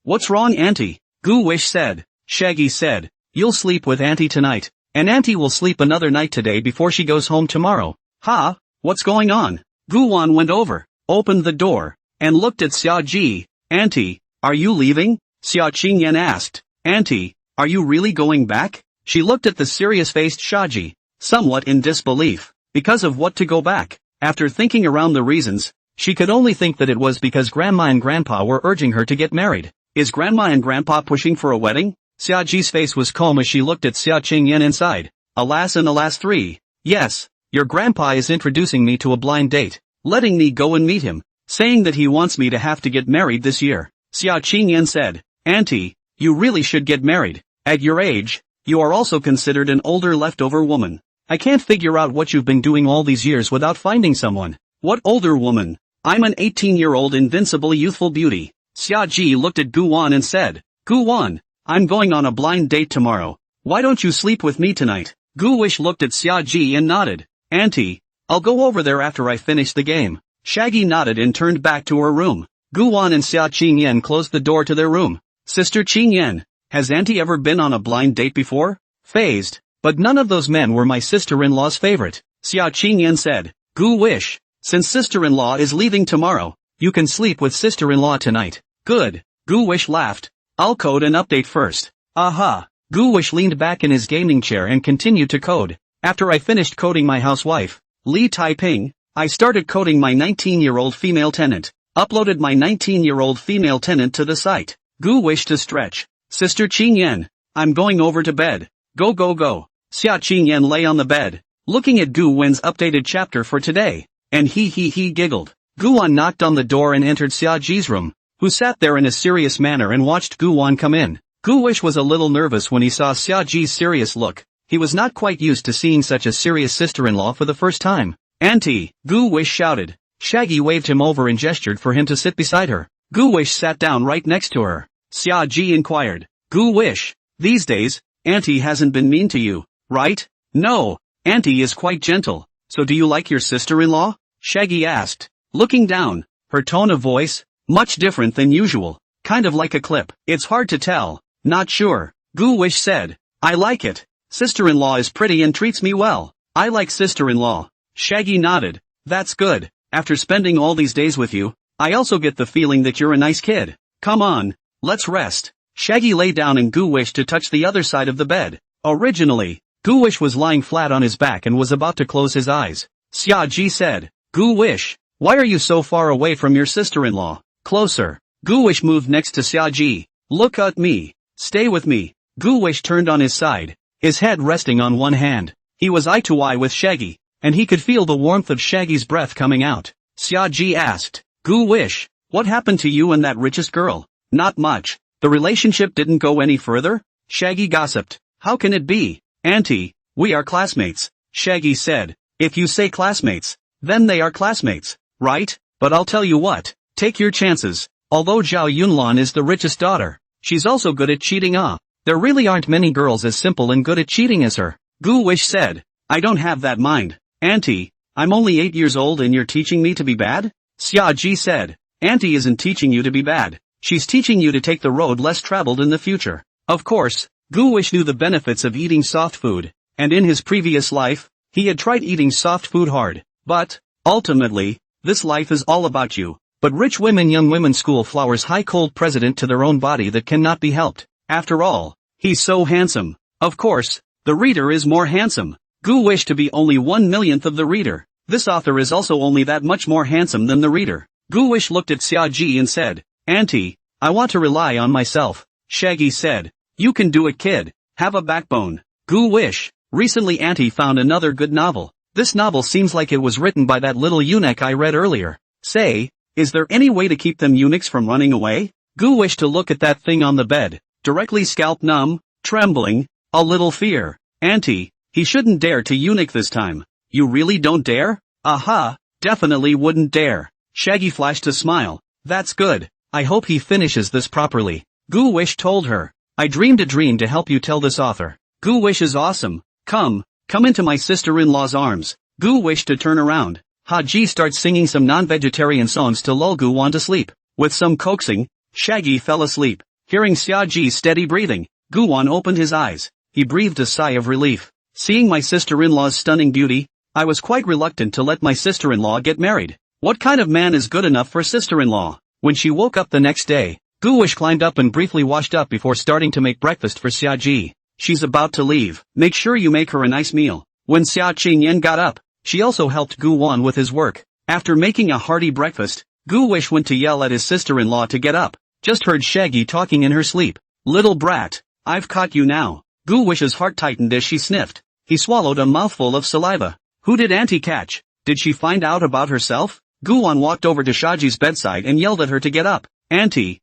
[SPEAKER 1] what's wrong auntie? Gu Wish said. Shaggy said, you'll sleep with auntie tonight, and auntie will sleep another night today before she goes home tomorrow. Ha, what's going on? Gu Wan went over, opened the door, and looked at Xia Ji. Auntie, are you leaving? Xia Qingyan asked. Auntie, are you really going back? She looked at the serious-faced Shaji, somewhat in disbelief. Because of what to go back? After thinking around the reasons, she could only think that it was because Grandma and Grandpa were urging her to get married. Is Grandma and Grandpa pushing for a wedding? Xia Ji's face was calm as she looked at Xia Qingyan and sighed. Alas and alas 3. Yes, your grandpa is introducing me to a blind date, letting me go and meet him, saying that he wants me to have to get married this year. Xia Qingyan said, Auntie, you really should get married. At your age, you are also considered an older leftover woman. I can't figure out what you've been doing all these years without finding someone. What older woman? I'm an 18-year-old invincible youthful beauty. Xia Ji looked at Gu Wan and said, Gu Wan, I'm going on a blind date tomorrow. Why don't you sleep with me tonight? Gu Wish looked at Xia Ji and nodded. Auntie, I'll go over there after I finish the game. Shaggy nodded and turned back to her room. Gu Wan and Xia Qingyan closed the door to their room. Sister Qingyan, has auntie ever been on a blind date before? Phased. But none of those men were my sister-in-law's favorite. Xia Qingyan said, Gu Wish, since sister-in-law is leaving tomorrow, you can sleep with sister-in-law tonight. Good. Gu Wish laughed. I'll code and update first. Aha. Gu Wish leaned back in his gaming chair and continued to code. After I finished coding my housewife, Li Taiping, I started coding my 19-year-old female tenant. Uploaded my 19-year-old female tenant to the site. Gu Wish to stretch. Sister Qingyan, I'm going over to bed. Go. Xia Qingyan lay on the bed, looking at Gu Wen's updated chapter for today, and he giggled. Guwon knocked on the door and entered Xiaoji's room, who sat there in a serious manner and watched Guwon come in. Guwish was a little nervous when he saw Xiaoji's serious look. He was not quite used to seeing such a serious sister-in-law for the first time. "Auntie," Guwish shouted. Shaggy waved him over and gestured for him to sit beside her. Guwish sat down right next to her. Xiaoji inquired, "Guwish, these days, Auntie hasn't been mean to you, right?" "No, Auntie is quite gentle. So do you like your sister-in-law?" Shaggy asked, looking down. Her tone of voice, much different than usual, kind of like a clip. "It's hard to tell, not sure," Guwish said. "I like it. Sister-in-law is pretty and treats me well. I like sister-in-law." Shaggy nodded. "That's good. After spending all these days with you, I also get the feeling that you're a nice kid. Come on, let's rest." Shaggy lay down and Guwish to touch the other side of the bed. Originally, Guwish was lying flat on his back and was about to close his eyes. Xiaoji said, "Guwish, why are you so far away from your sister-in-law? Closer." Guwish moved next to Xiaoji. "Look at me. Stay with me." Guwish turned on his side, his head resting on one hand. He was eye to eye with Shaggy, and he could feel the warmth of Shaggy's breath coming out. Xiaoji asked, "Guwish, what happened to you and that richest girl?" "Not much. The relationship didn't go any further?" Shaggy gossiped. "How can it be? Auntie, we are classmates," Shaggy said. "If you say classmates, then they are classmates, right? But I'll tell you what, take your chances. Although Zhao Yunlan is the richest daughter, she's also good at cheating. There really aren't many girls as simple and good at cheating as her." Guwish said, "I don't have that mind. Auntie, I'm only 8 years old and you're teaching me to be bad?" Xiaoji said, "Auntie isn't teaching you to be bad. She's teaching you to take the road less traveled in the future." Of course, Guwish knew the benefits of eating soft food, and in his previous life, he had tried eating soft food hard. But, ultimately, this life is all about you. But rich women, young women, school flowers, high cold president to their own body that cannot be helped. After all, he's so handsome. Of course, the reader is more handsome. Guwish to be only 1/1,000,000th of the reader. This author is also only that much more handsome than the reader. Guwish looked at Xiaoji and said, "Auntie, I want to rely on myself." Shaggy said, "You can do it, kid. Have a backbone." Guwish, recently Auntie found another good novel. This novel seems like it was written by that little eunuch I read earlier. Say, is there any way to keep them eunuchs from running away? Guwish to look at that thing on the bed, directly scalp numb, trembling, a little fear. "Auntie, he shouldn't dare to eunuch this time." "You really don't dare?" "Aha, definitely wouldn't dare." Shaggy flashed a smile. "That's good. I hope he finishes this properly." Guwish told her, "I dreamed a dream to help you tell this author." Guwish is awesome. Come into my sister-in-law's arms." Guwish to turn around. Haji starts singing some non-vegetarian songs to lull Guwon to sleep. With some coaxing, Shaggy fell asleep. Hearing Xiaoji's steady breathing, Guwon opened his eyes. He breathed a sigh of relief. "Seeing my sister-in-law's stunning beauty, I was quite reluctant to let my sister-in-law get married. What kind of man is good enough for sister-in-law?" When she woke up the next day, Guwish climbed up and briefly washed up before starting to make breakfast for Xiaoji. "She's about to leave. Make sure you make her a nice meal." When Xiao Qingyan got up, she also helped Guwon with his work. After making a hearty breakfast, Guwish went to yell at his sister-in-law to get up. Just heard Shaggy talking in her sleep. "Little brat, I've caught you now." Guwish's heart tightened as she sniffed. He swallowed a mouthful of saliva. Who did Auntie catch? Did she find out about herself? Guwon walked over to Shaji's bedside and yelled at her to get up. Auntie,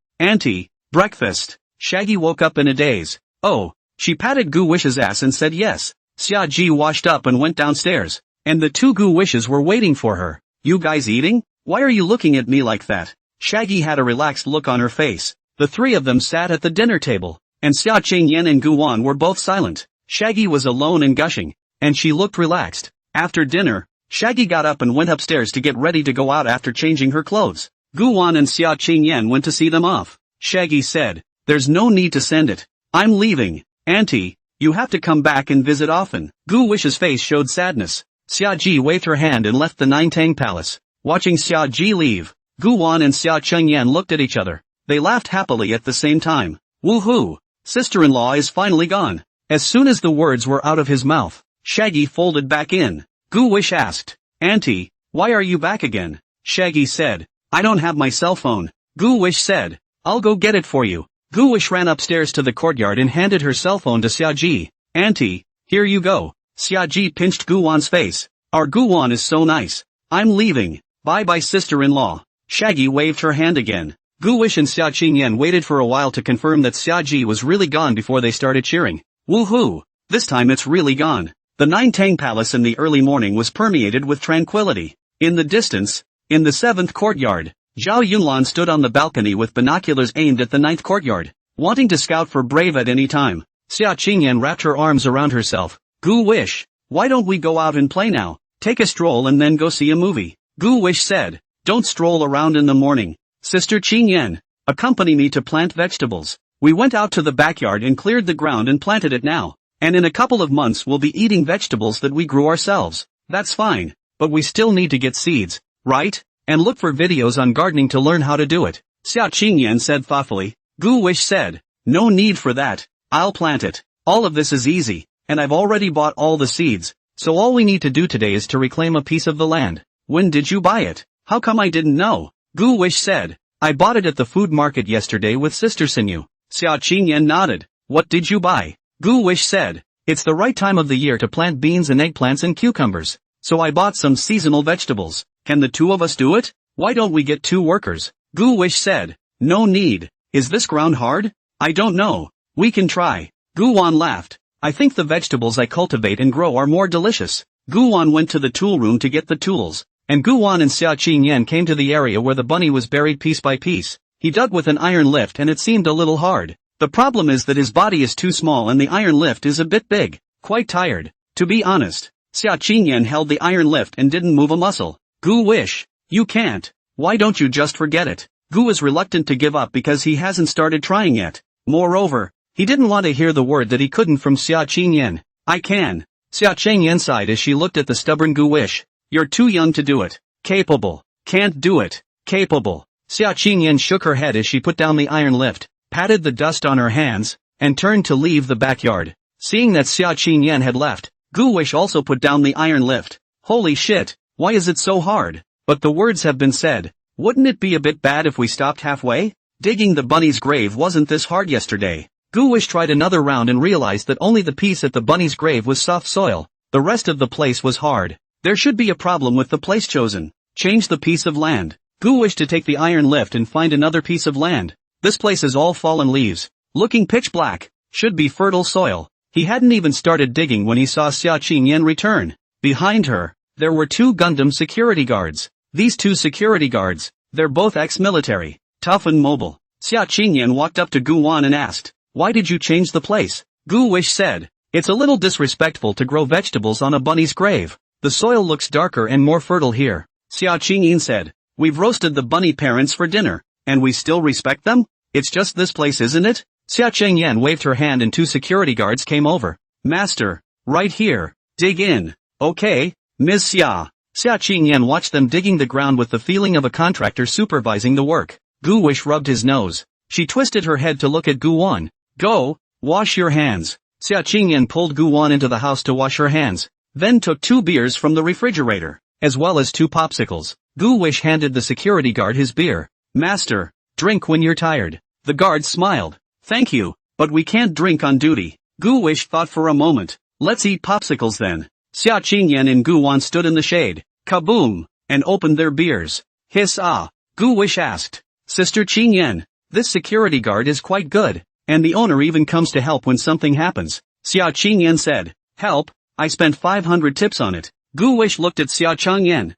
[SPEAKER 1] breakfast." Shaggy woke up in a daze. "Oh." She patted Guwish's ass and said yes. Xiaoji washed up and went downstairs, and the two Guwishes were waiting for her. "You guys eating? Why are you looking at me like that?" Shaggy had a relaxed look on her face. The three of them sat at the dinner table, and Xiao Qingyan and Guwon were both silent. Shaggy was alone and gushing, and she looked relaxed. After dinner, Shaggy got up and went upstairs to get ready to go out after changing her clothes. Guwon and Xiao Qingyan went to see them off. Shaggy said, "There's no need to send it. I'm leaving. Auntie, you have to come back and visit often." Guwish's face showed sadness. Xiaoji waved her hand and left the Nintang Palace. Watching Xiaoji leave, Guwon and Xiao Qingyan looked at each other. They laughed happily at the same time. "Woohoo! Sister-in-law is finally gone." As soon as the words were out of his mouth, Shaggy folded back in. Guwish asked, "Auntie, why are you back again?" Shaggy said, "I don't have my cell phone." Guwish said, "I'll go get it for you." Guwish ran upstairs to the courtyard and handed her cell phone to Xiaoji. "Auntie, here you go." Xiaoji pinched Guwon's face. "Our Guwon is so nice. I'm leaving. Bye." Bye-bye sister-in-law. Shaggy waved her hand again. Gu Wish and Xia Qingyan waited for a while to confirm that Xia Ji was really gone before they started cheering. Woohoo! This time it's really gone. The Nine Tang Palace in the early morning was permeated with tranquility. In the distance, in the 7th courtyard, Zhao Yunlan stood on the balcony with binoculars aimed at the 9th courtyard, wanting to scout for Brave at any time. Xia Qingyan wrapped her arms around herself. Gu Wish, why don't we go out and play now? Take a stroll and then go see a movie. Gu Wish said, don't stroll around in the morning. Sister Qingyan, accompany me to plant vegetables. We went out to the backyard and cleared the ground and planted it now. And in a couple of months we'll be eating vegetables that we grew ourselves. That's fine, but we still need to get seeds, right? And look for videos on gardening to learn how to do it. Xia Qingyan said thoughtfully. Gu Wish said, no need for that. I'll plant it. All of this is easy, and I've already bought all the seeds, so all we need to do today is to reclaim a piece of the land. When did you buy it? How come I didn't know? Gu Wish said, I bought it at the food market yesterday with Sister Sinew. Xia Qingyan nodded. What did you buy? Gu Wish said, it's the right time of the year to plant beans and eggplants and cucumbers, so I bought some seasonal vegetables. Can the two of us do it? Why don't we get 2 workers? Gu Wish said, no need. Is this ground hard? I don't know. We can try. Gu Wan laughed. I think the vegetables I cultivate and grow are more delicious. Gu Wan went to the tool room to get the tools, and Gu Wan and Xia Qingyan came to the area where the bunny was buried piece by piece. He dug with an iron lift and it seemed a little hard. The problem is that his body is too small and the iron lift is a bit big. Quite tired. To be honest, Xia Qingyan held the iron lift and didn't move a muscle. Gu Wish, you can't. Why don't you just forget it? Gu is reluctant to give up because he hasn't started trying yet. Moreover, he didn't want to hear the word that he couldn't from Xia Qingyan. I can. Xia Qingyan sighed as she looked at the stubborn Gu Wish. You're too young to do it. Capable. Can't do it. Capable. Xia Qingyan shook her head as she put down the iron lift, patted the dust on her hands, and turned to leave the backyard. Seeing that Xia Qingyan had left, Gu Wish also put down the iron lift. Holy shit, why is it so hard? But the words have been said. Wouldn't it be a bit bad if we stopped halfway? Digging the bunny's grave wasn't this hard yesterday. Gu Wish tried another round and realized that only the piece at the bunny's grave was soft soil. The rest of the place was hard. There should be a problem with the place chosen. Change the piece of land. Gu wished to take the iron lift and find another piece of land. This place is all fallen leaves, looking pitch black. Should be fertile soil. He hadn't even started digging when he saw Xia Qingyan return. Behind her, there were 2 Gundam security guards. These 2 security guards, they're both ex-military, tough and mobile. Xia Qingyan walked up to Gu Wan and asked, why did you change the place? Gu Wish said, it's a little disrespectful to grow vegetables on a bunny's grave. The soil looks darker and more fertile here. Xia Qingyan said, we've roasted the bunny parents for dinner, and we still respect them? It's just this place, isn't it? Xia Qingyan waved her hand and 2 security guards came over. Master, right here, dig in. Okay, Ms. Xia. Xia Qingyan watched them digging the ground with the feeling of a contractor supervising the work. Gu Wish rubbed his nose. She twisted her head to look at Gu Wan. Go, wash your hands. Xia Qingyan pulled Gu Wan into the house to wash her hands, then took 2 beers from the refrigerator, as well as 2 popsicles. Gu Wish handed the security guard his beer. Master, drink when you're tired. The guard smiled. Thank you, but we can't drink on duty. Gu Wish thought for a moment. Let's eat popsicles then. Xia Qingyan and Gu Wan stood in the shade, kaboom, and opened their beers. Hiss ah. Gu Wish asked, Sister Qingyan, this security guard is quite good, and the owner even comes to help when something happens. Xia Qingyan said, help? I spent 500 tips on it. Gu Wish looked at Xia Qingyan.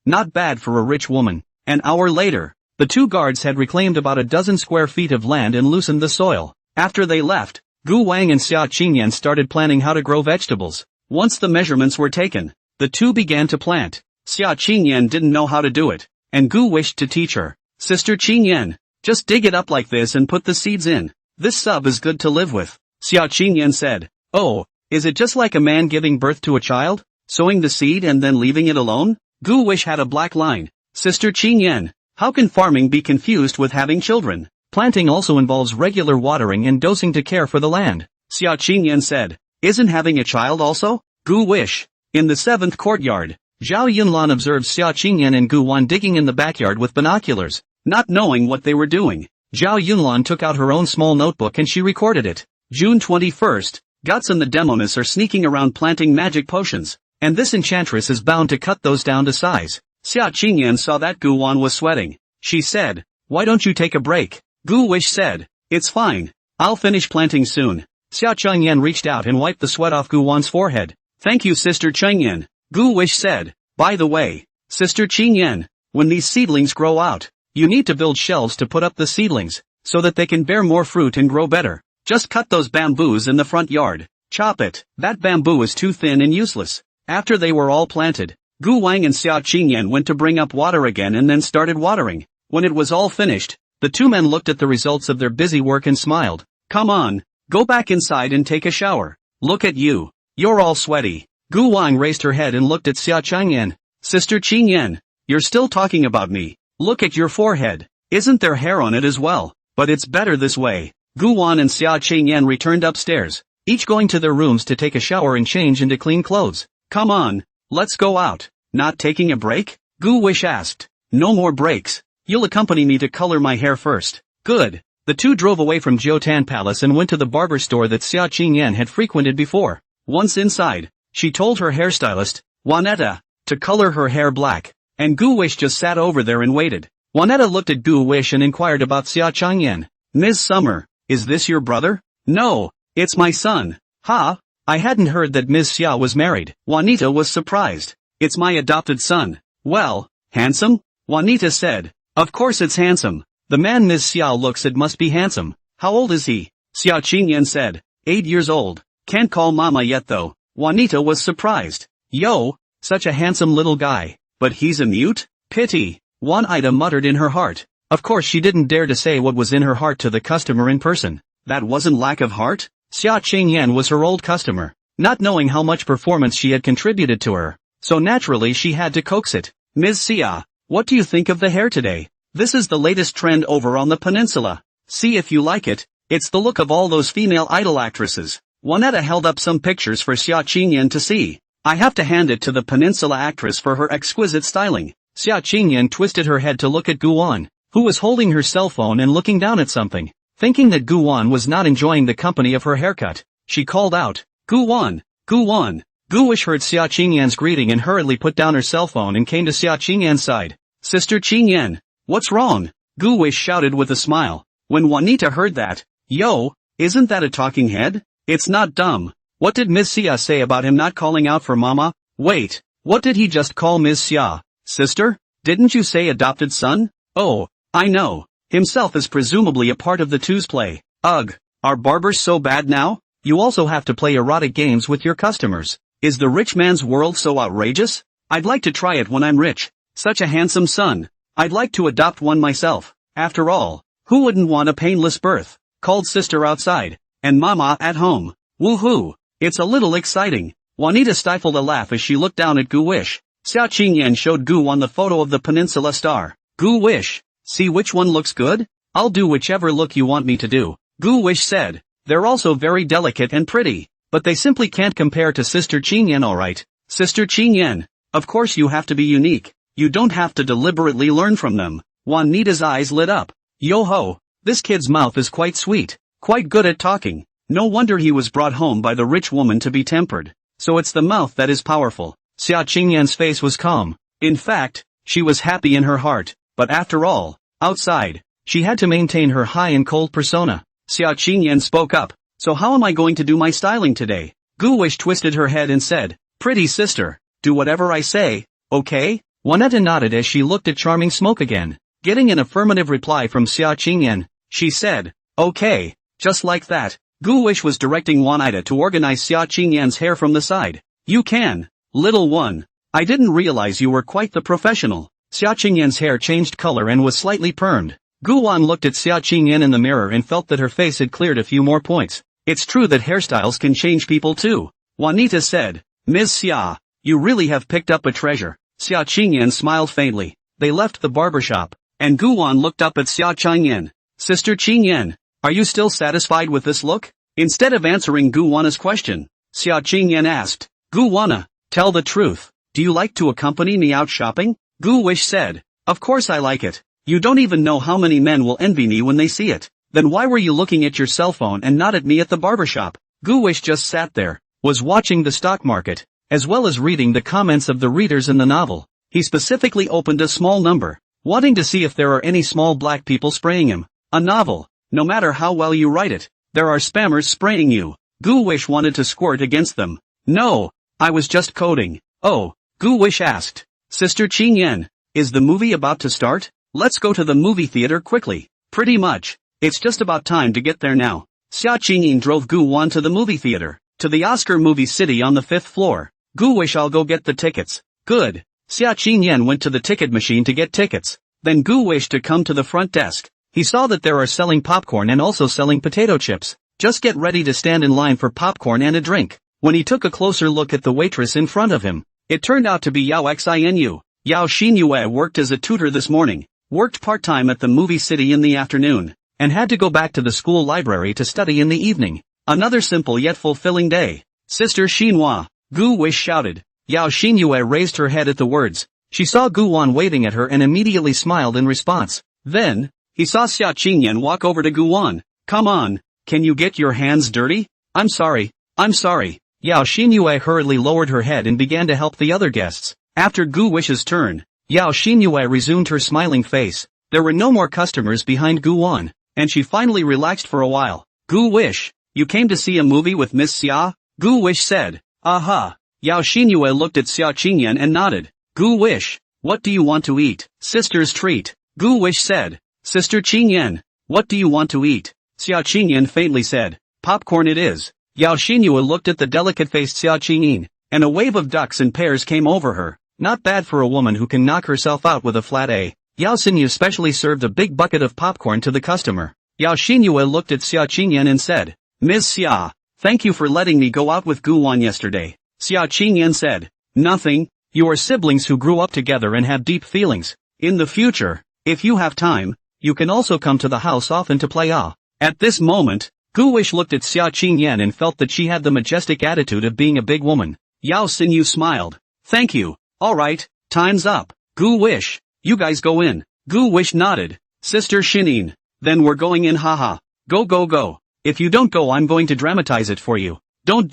[SPEAKER 1] Not bad for a rich woman. An hour later, the 2 guards had reclaimed about a dozen square feet of land and loosened the soil. After they left, Gu Wang and Xia Qingyan started planning how to grow vegetables. Once the measurements were taken, the 2 began to plant. Xia Qingyan didn't know how to do it, and Gu wished to teach her. Sister Qingyan, just dig it up like this and put the seeds in. This sub is good to live with. Xia Qingyan said, oh, is it just like a man giving birth to a child? Sowing the seed and then leaving it alone? Gu Wish had a black line. Sister Qingyan, how can farming be confused with having children? Planting also involves regular watering and dosing to care for the land. Xia Qingyan said, isn't having a child also? Gu Wish. In the 7th courtyard, Zhao Yunlan observed Xia Qingyan and Gu Wan digging in the backyard with binoculars, not knowing what they were doing. Zhao Yunlan took out her own small notebook and she recorded it. June 21st, Guts and the Demoness are sneaking around planting magic potions, and this enchantress is bound to cut those down to size. Xia Qingyan saw that Gu Wan was sweating. She said, "Why don't you take a break?" Gu Wish said, "It's fine. I'll finish planting soon." Xia Qingyan reached out and wiped the sweat off Gu Wan's forehead. "Thank you, Sister Qingyan," Gu Wish said. "By the way, Sister Qingyan, when these seedlings grow out, you need to build shelves to put up the seedlings, so that they can bear more fruit and grow better. Just cut those bamboos in the front yard. Chop it. That bamboo is too thin and useless." After they were all planted, Gu Wang and Xia Qingyan went to bring up water again and then started watering. When it was all finished, the two men looked at the results of their busy work and smiled. "Come on, go back inside and take a shower. Look at you. You're all sweaty." Gu Wang raised her head and looked at Xia Qingyan. "Sister Qingyan, you're still talking about me. Look at your forehead. Isn't there hair on it as well? But it's better this way." Gu Wan and Xia Qingyan returned upstairs, each going to their rooms to take a shower and change into clean clothes. "Come on, let's go out." "Not taking a break?" Gu Wish asked. "No more breaks. You'll accompany me to color my hair first." "Good." The two drove away from Jiutan Palace and went to the barber store that Xia Qingyan had frequented before. Once inside, she told her hairstylist, Juanetta, to color her hair black, and Gu Wish just sat over there and waited. Juanetta looked at Gu Wish and inquired about Xia Qingyan. "Ms. Summer, is this your brother?" "No, it's my son." "Ha, I hadn't heard that Ms. Xia was married." Juanita was surprised. "It's my adopted son." "Well, handsome?" Juanita said. "Of course it's handsome. The man Ms. Xia looks at must be handsome." "How old is he?" Xia Qingyan said. 8 years old. "Can't call mama yet though." Juanita was surprised. "Yo, such a handsome little guy. But he's a mute? Pity." Juanita muttered in her heart. Of course she didn't dare to say what was in her heart to the customer in person. That wasn't lack of heart? Xia Qingyan was her old customer, not knowing how much performance she had contributed to her. So naturally she had to coax it. "Ms. Xia, what do you think of the hair today? This is the latest trend over on the peninsula. See if you like it. It's the look of all those female idol actresses." Juanetta held up some pictures for Xia Qingyan to see. "I have to hand it to the peninsula actress for her exquisite styling." Xia Qingyan twisted her head to look at Gu Wan, who was holding her cell phone and looking down at something. Thinking that Gu Wan was not enjoying the company of her haircut, she called out, "Gu Wan! Gu Wan!" Gu Wish heard Xia Qingyan's greeting and hurriedly put down her cell phone and came to Xia Qingyan's side. "Sister Qingyan, what's wrong?" Gu Wish shouted with a smile. When Juanita heard that, "Yo, isn't that a talking head? It's not dumb. What did Ms. Xia say about him not calling out for mama? Wait, what did he just call Ms. Xia? Sister? Didn't you say adopted son? Oh, I know. Himself is presumably a part of the two's play. Ugh, are barbers so bad now? You also have to play erotic games with your customers. Is the rich man's world so outrageous? I'd like to try it when I'm rich. Such a handsome son. I'd like to adopt one myself. After all, who wouldn't want a painless birth?" Called sister outside, and mama at home. Woohoo! It's a little exciting. Juanita stifled a laugh as she looked down at Gu Wish. Xia Qingyan showed Gu Wan the photo of the peninsula star. "Gu Wish, see which one looks good? I'll do whichever look you want me to do." Gu Wish said. "They're also very delicate and pretty, but they simply can't compare to Sister Qingyan, alright. Sister Qingyan, of course you have to be unique. You don't have to deliberately learn from them." Juanita's eyes lit up. "Yo-ho, this kid's mouth is quite sweet, quite good at talking. No wonder he was brought home by the rich woman to be tempered. So it's the mouth that is powerful." Xia Qingyan's face was calm. In fact, she was happy in her heart, but after all, outside, she had to maintain her high and cold persona. Xia Qingyan spoke up. "So how am I going to do my styling today?" Gu Wish twisted her head and said, "Pretty sister, do whatever I say, okay?" Juanetta nodded as she looked at Charming Smoke again. Getting an affirmative reply from Xia Qingyan, she said, "Okay, just like that." Gu Wish was directing Juanita to organize Xia Qingyan's hair from the side. "You can, little one. I didn't realize you were quite the professional." Xia Qingyan's hair changed color and was slightly permed. Gu Wan looked at Xia Qingyan in the mirror and felt that her face had cleared a few more points. "It's true that hairstyles can change people too," Juanita said. "Ms. Xia, you really have picked up a treasure." Xia Qingyan smiled faintly. They left the barbershop, and Gu Wan looked up at Xia Qingyan. "Sister Qingyan, are you still satisfied with this look?" Instead of answering Gu Wan's question, Xia Qingyan asked, "Gu Wan, tell the truth. Do you like to accompany me out shopping?" Gu Wish said, "Of course I like it. You don't even know how many men will envy me when they see it." "Then why were you looking at your cell phone and not at me at the barbershop?" Gu Wish just sat there, was watching the stock market, as well as reading the comments of the readers in the novel. He specifically opened a small number, wanting to see if there are any small black people spraying him. A novel. No matter how well you write it, there are spammers spraying you. Gu Wish wanted to squirt against them. No, I was just coding. Oh, Gu Wish asked. Sister Qing Yan, is the movie about to start? Let's go to the movie theater quickly. Pretty much. It's just about time to get there now. Xia Qingyin drove Gu Wan to the movie theater, to the Oscar Movie City on the 5th floor. Gu Wish, I'll go get the tickets. Good. Xia Qingyan went to the ticket machine to get tickets. Then Gu Wish to come to the front desk. He saw that there are selling popcorn and also selling potato chips. Just get ready to stand in line for popcorn and a drink. When he took a closer look at the waitress in front of him, it turned out to be Yao Xinu. Yao Xinyue worked as a tutor this morning, worked part-time at the movie city in the afternoon, and had to go back to the school library to study in the evening. Another simple yet fulfilling day. Sister Xinhua, Gu Wish shouted. Yao Xinyue raised her head at the words. She saw Gu Wan waving at her and immediately smiled in response. Then, he saw Xia Qingyan walk over to Gu Wan. Come on, can you get your hands dirty? I'm sorry. Yao Xinyue hurriedly lowered her head and began to help the other guests. After Gu Wish's turn, Yao Xinyue resumed her smiling face. There were no more customers behind Gu Wan, and she finally relaxed for a while. Gu Wish, you came to see a movie with Miss Xia? Gu Wish said. Aha. Yao Xinyue looked at Xia Qingyan and nodded. Gu Wish, what do you want to eat? Sister's treat. Gu Wish said. Sister Qingyan, what do you want to eat? Xia Qingyan faintly said. Popcorn it is. Yao Xinyue looked at the delicate-faced Xia Qingyin, and a wave of ducks and pears came over her. Not bad for a woman who can knock herself out with a flat A. Yao Xinyu specially served a big bucket of popcorn to the customer. Yao Xinyue looked at Xia Qingyan and said, Ms. Xia, thank you for letting me go out with Gu Wan yesterday. Xia Qingyan said, nothing, you are siblings who grew up together and have deep feelings. In the future, if you have time, you can also come to the house often to play ah. At this moment, Gu Wish looked at Xia Qingyan and felt that she had the majestic attitude of being a big woman. Yao Xinyu smiled. Thank you. Alright, time's up. Gu Wish, you guys go in. Gu Wish nodded. Sister Shinin, then we're going in haha. Go. If you don't go I'm going to dramatize it for you. Don't.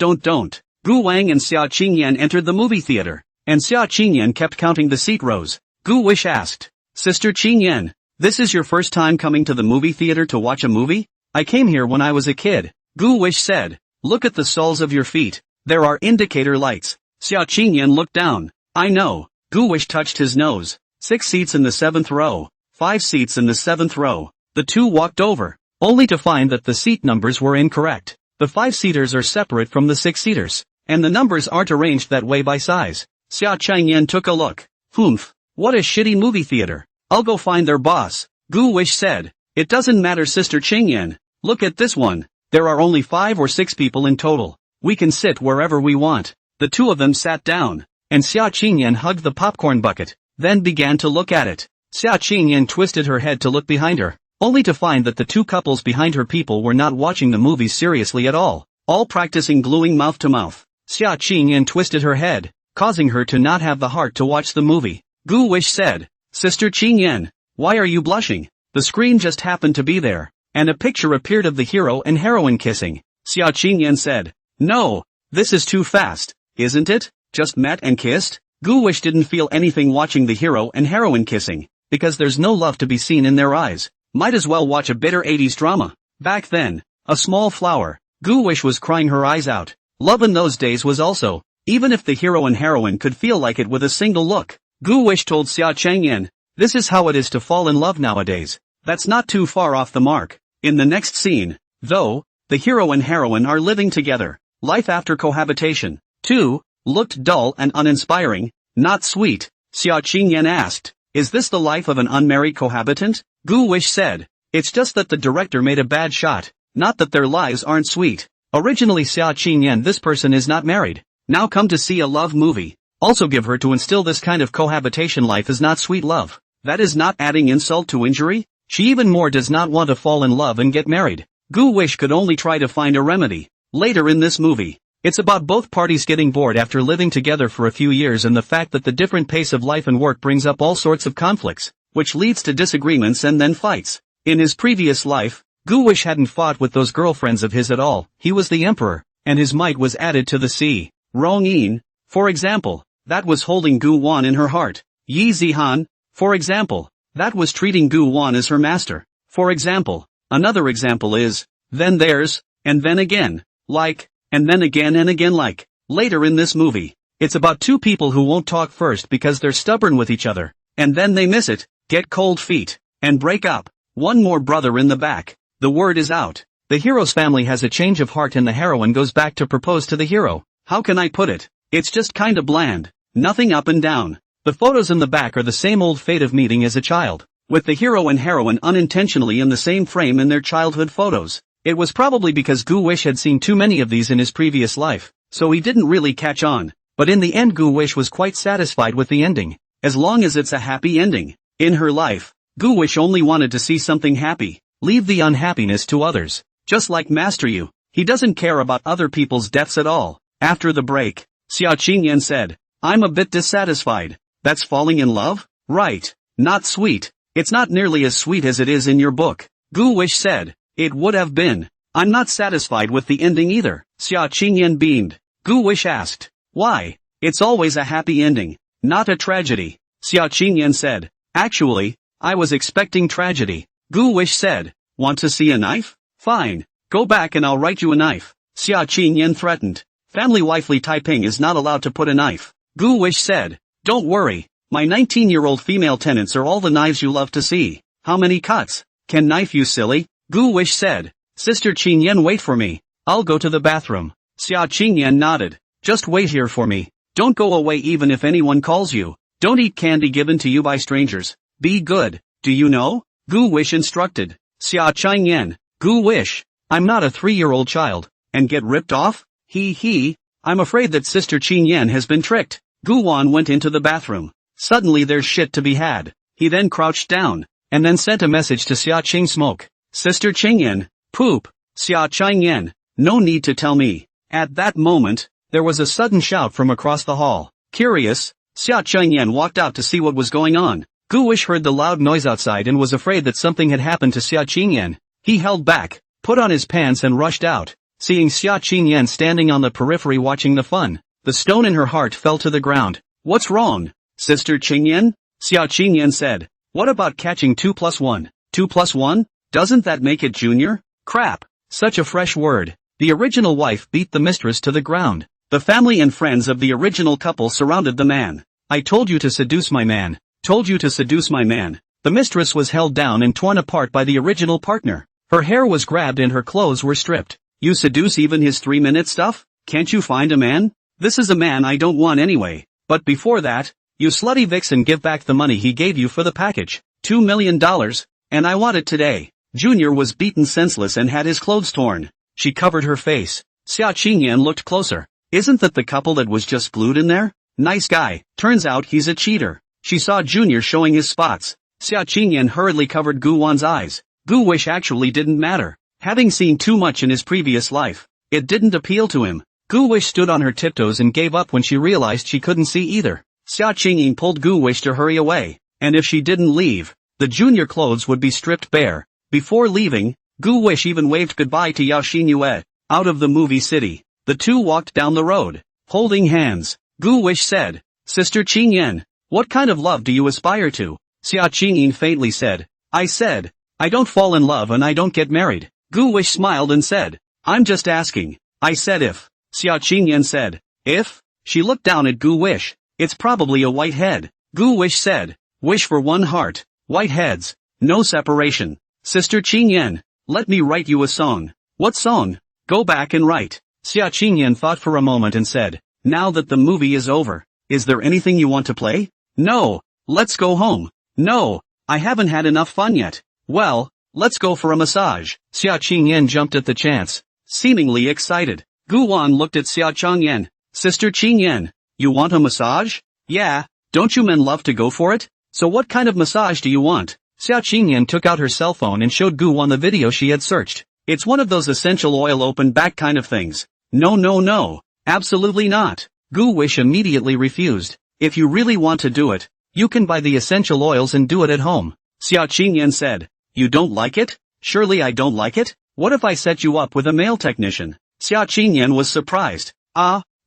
[SPEAKER 1] Gu Wang and Xia Qingyan entered the movie theater, and Xia Qingyan kept counting the seat rows. Gu Wish asked. Sister Qingyan, this is your first time coming to the movie theater to watch a movie? I came here when I was a kid. Gu Wish said. Look at the soles of your feet. There are indicator lights. Xia Qingyan looked down. I know. Gu Wish touched his nose. 6 seats in the 7th row. 5 seats in the 7th row. The two walked over, only to find that the seat numbers were incorrect. The 5-seaters are separate from the 6-seaters, and the numbers aren't arranged that way by size. Xia Qingyan took a look. Humph. What a shitty movie theater. I'll go find their boss. Gu Wish said. It doesn't matter Sister Qingyan. Look at this one. There are only 5 or 6 people in total. We can sit wherever we want. The two of them sat down, and Xia Qingyan hugged the popcorn bucket, then began to look at it. Xia Qingyan twisted her head to look behind her, only to find that the two couples behind her people were not watching the movie seriously at all practicing gluing mouth to mouth. Xia Qingyan twisted her head, causing her to not have the heart to watch the movie. Gu Wish said, Sister Qingyan, why are you blushing? The screen just happened to be there, and a picture appeared of the hero and heroine kissing. Xia Qingyan said, no, this is too fast, isn't it? Just met and kissed? Gu Wish didn't feel anything watching the hero and heroine kissing, because there's no love to be seen in their eyes. Might as well watch a bitter 80s drama. Back then, a small flower, Gu Wish was crying her eyes out. Love in those days was also, even if the hero and heroine could feel like it with a single look. Gu Wish told Xia Qingyan, this is how it is to fall in love nowadays. That's not too far off the mark. In the next scene, though, the hero and heroine are living together. Life after cohabitation, too, looked dull and uninspiring, not sweet. Xia Qingyan asked, is this the life of an unmarried cohabitant? Gu Wish said, it's just that the director made a bad shot, not that their lives aren't sweet. Originally Xia Qingyan, this person is not married. Now come to see a love movie. Also give her to instill this kind of cohabitation life is not sweet love. That is not adding insult to injury. She even more does not want to fall in love and get married. Gu Wish could only try to find a remedy. Later in this movie, it's about both parties getting bored after living together for a few years and the fact that the different pace of life and work brings up all sorts of conflicts, which leads to disagreements and then fights. In his previous life, Gu Wish hadn't fought with those girlfriends of his at all. He was the emperor, and his might was added to the sea. Rong Yin, for example, that was holding Gu Wan in her heart. Yi Zihan, for example, that was treating Gu Wan as her master. For example, another example is, then there's, and then again, like, and then again and again like. Later in this movie, it's about two people who won't talk first because they're stubborn with each other, and then they miss it, get cold feet, and break up. One more brother in the back. The word is out. The hero's family has a change of heart and the heroine goes back to propose to the hero. How can I put it? It's just kinda bland. Nothing up and down. The photos in the back are the same old fate of meeting as a child, with the hero and heroine unintentionally in the same frame in their childhood photos. It was probably because Gu Wish had seen too many of these in his previous life, so he didn't really catch on. But in the end Gu Wish was quite satisfied with the ending, as long as it's a happy ending. In her life, Gu Wish only wanted to see something happy, leave the unhappiness to others. Just like Master Yu, he doesn't care about other people's deaths at all. After the break, Xia Qingyan said, I'm a bit dissatisfied. That's falling in love? Right. Not sweet. It's not nearly as sweet as it is in your book. Gu Wish said, it would have been. I'm not satisfied with the ending either. Xia Qingyan beamed. Gu Wish asked, why? It's always a happy ending, not a tragedy. Xia Qingyan said, actually, I was expecting tragedy. Gu Wish said, want to see a knife? Fine. Go back and I'll write you a knife. Xia Qingyan threatened. Family wifely Taiping is not allowed to put a knife. Gu Wish said, don't worry, my 19-year-old female tenants are all the knives you love to see. How many cuts? Can knife you silly? Gu Wish said, Sister Qingyan wait for me. I'll go to the bathroom. Xia Qingyan nodded. Just wait here for me. Don't go away even if anyone calls you. Don't eat candy given to you by strangers. Be good. Do you know? Gu Wish instructed. Xia Qingyan, Gu Wish, I'm not a 3-year-old child. And get ripped off? He. I'm afraid that Sister Qingyan has been tricked. Gu Wan went into the bathroom. Suddenly there's shit to be had. He then crouched down, and then sent a message to Xia Qing Smoke. Sister Qingyan, poop. Xia Qingyan, no need to tell me. At that moment, there was a sudden shout from across the hall. Curious, Xia Qingyan walked out to see what was going on. Gu Wish heard the loud noise outside and was afraid that something had happened to Xia Qingyan. He held back, put on his pants and rushed out. Seeing Xia Qingyan standing on the periphery watching the fun, the stone in her heart fell to the ground. What's wrong, Sister Qingyan? Xia Qingyan said. What about catching 2 plus 1? 2 plus 1? Doesn't that make it junior? Crap. Such a fresh word. The original wife beat the mistress to the ground. The family and friends of the original couple surrounded the man. I told you to seduce my man. Told you to seduce my man. The mistress was held down and torn apart by the original partner. Her hair was grabbed and her clothes were stripped. You seduce even his 3-minute stuff? Can't you find a man? This is a man I don't want anyway. But before that, you slutty vixen give back the money he gave you for the package. $2 million, and I want it today. Junior was beaten senseless and had his clothes torn. She covered her face. Xia Qingyan looked closer. Isn't that the couple that was just glued in there? Nice guy. Turns out he's a cheater. She saw Junior showing his spots. Xia Qingyan hurriedly covered Gu Wan's eyes. Gu Wish actually didn't matter. Having seen too much in his previous life, it didn't appeal to him. Gu Wish stood on her tiptoes and gave up when she realized she couldn't see either. Xia Qingyan pulled Gu Wish to hurry away, and if she didn't leave, the junior clothes would be stripped bare. Before leaving, Gu Wish even waved goodbye to Yao Xinyue. Out of the movie city, the two walked down the road, holding hands. Gu Wish said, Sister Qingyan, what kind of love do you aspire to? Xia Qingyan faintly said, I don't fall in love and I don't get married. Gu Wish smiled and said, I'm just asking. I said if. Xia Qingyan said, if? She looked down at Gu Wish. It's probably a white head. Gu Wish said, wish for one heart. White heads. No separation. Sister Qingyan, let me write you a song. What song? Go back and write. Xia Qingyan thought for a moment and said, now that the movie is over, is there anything you want to play? No. Let's go home. No. I haven't had enough fun yet. Well, let's go for a massage. Xia Qingyan jumped at the chance, seemingly excited. Gu Wan looked at Xia Qingyan. Sister Qingyan, you want a massage? Yeah, don't you men love to go for it? So what kind of massage do you want? Xia Qingyan took out her cell phone and showed Gu Wan the video she had searched. It's one of those essential oil open back kind of things. No. Absolutely not. Gu Wish immediately refused. If you really want to do it, you can buy the essential oils and do it at home. Xia Qingyan said, you don't like it? Surely I don't like it? What if I set you up with a male technician? Xia Qingyan was surprised.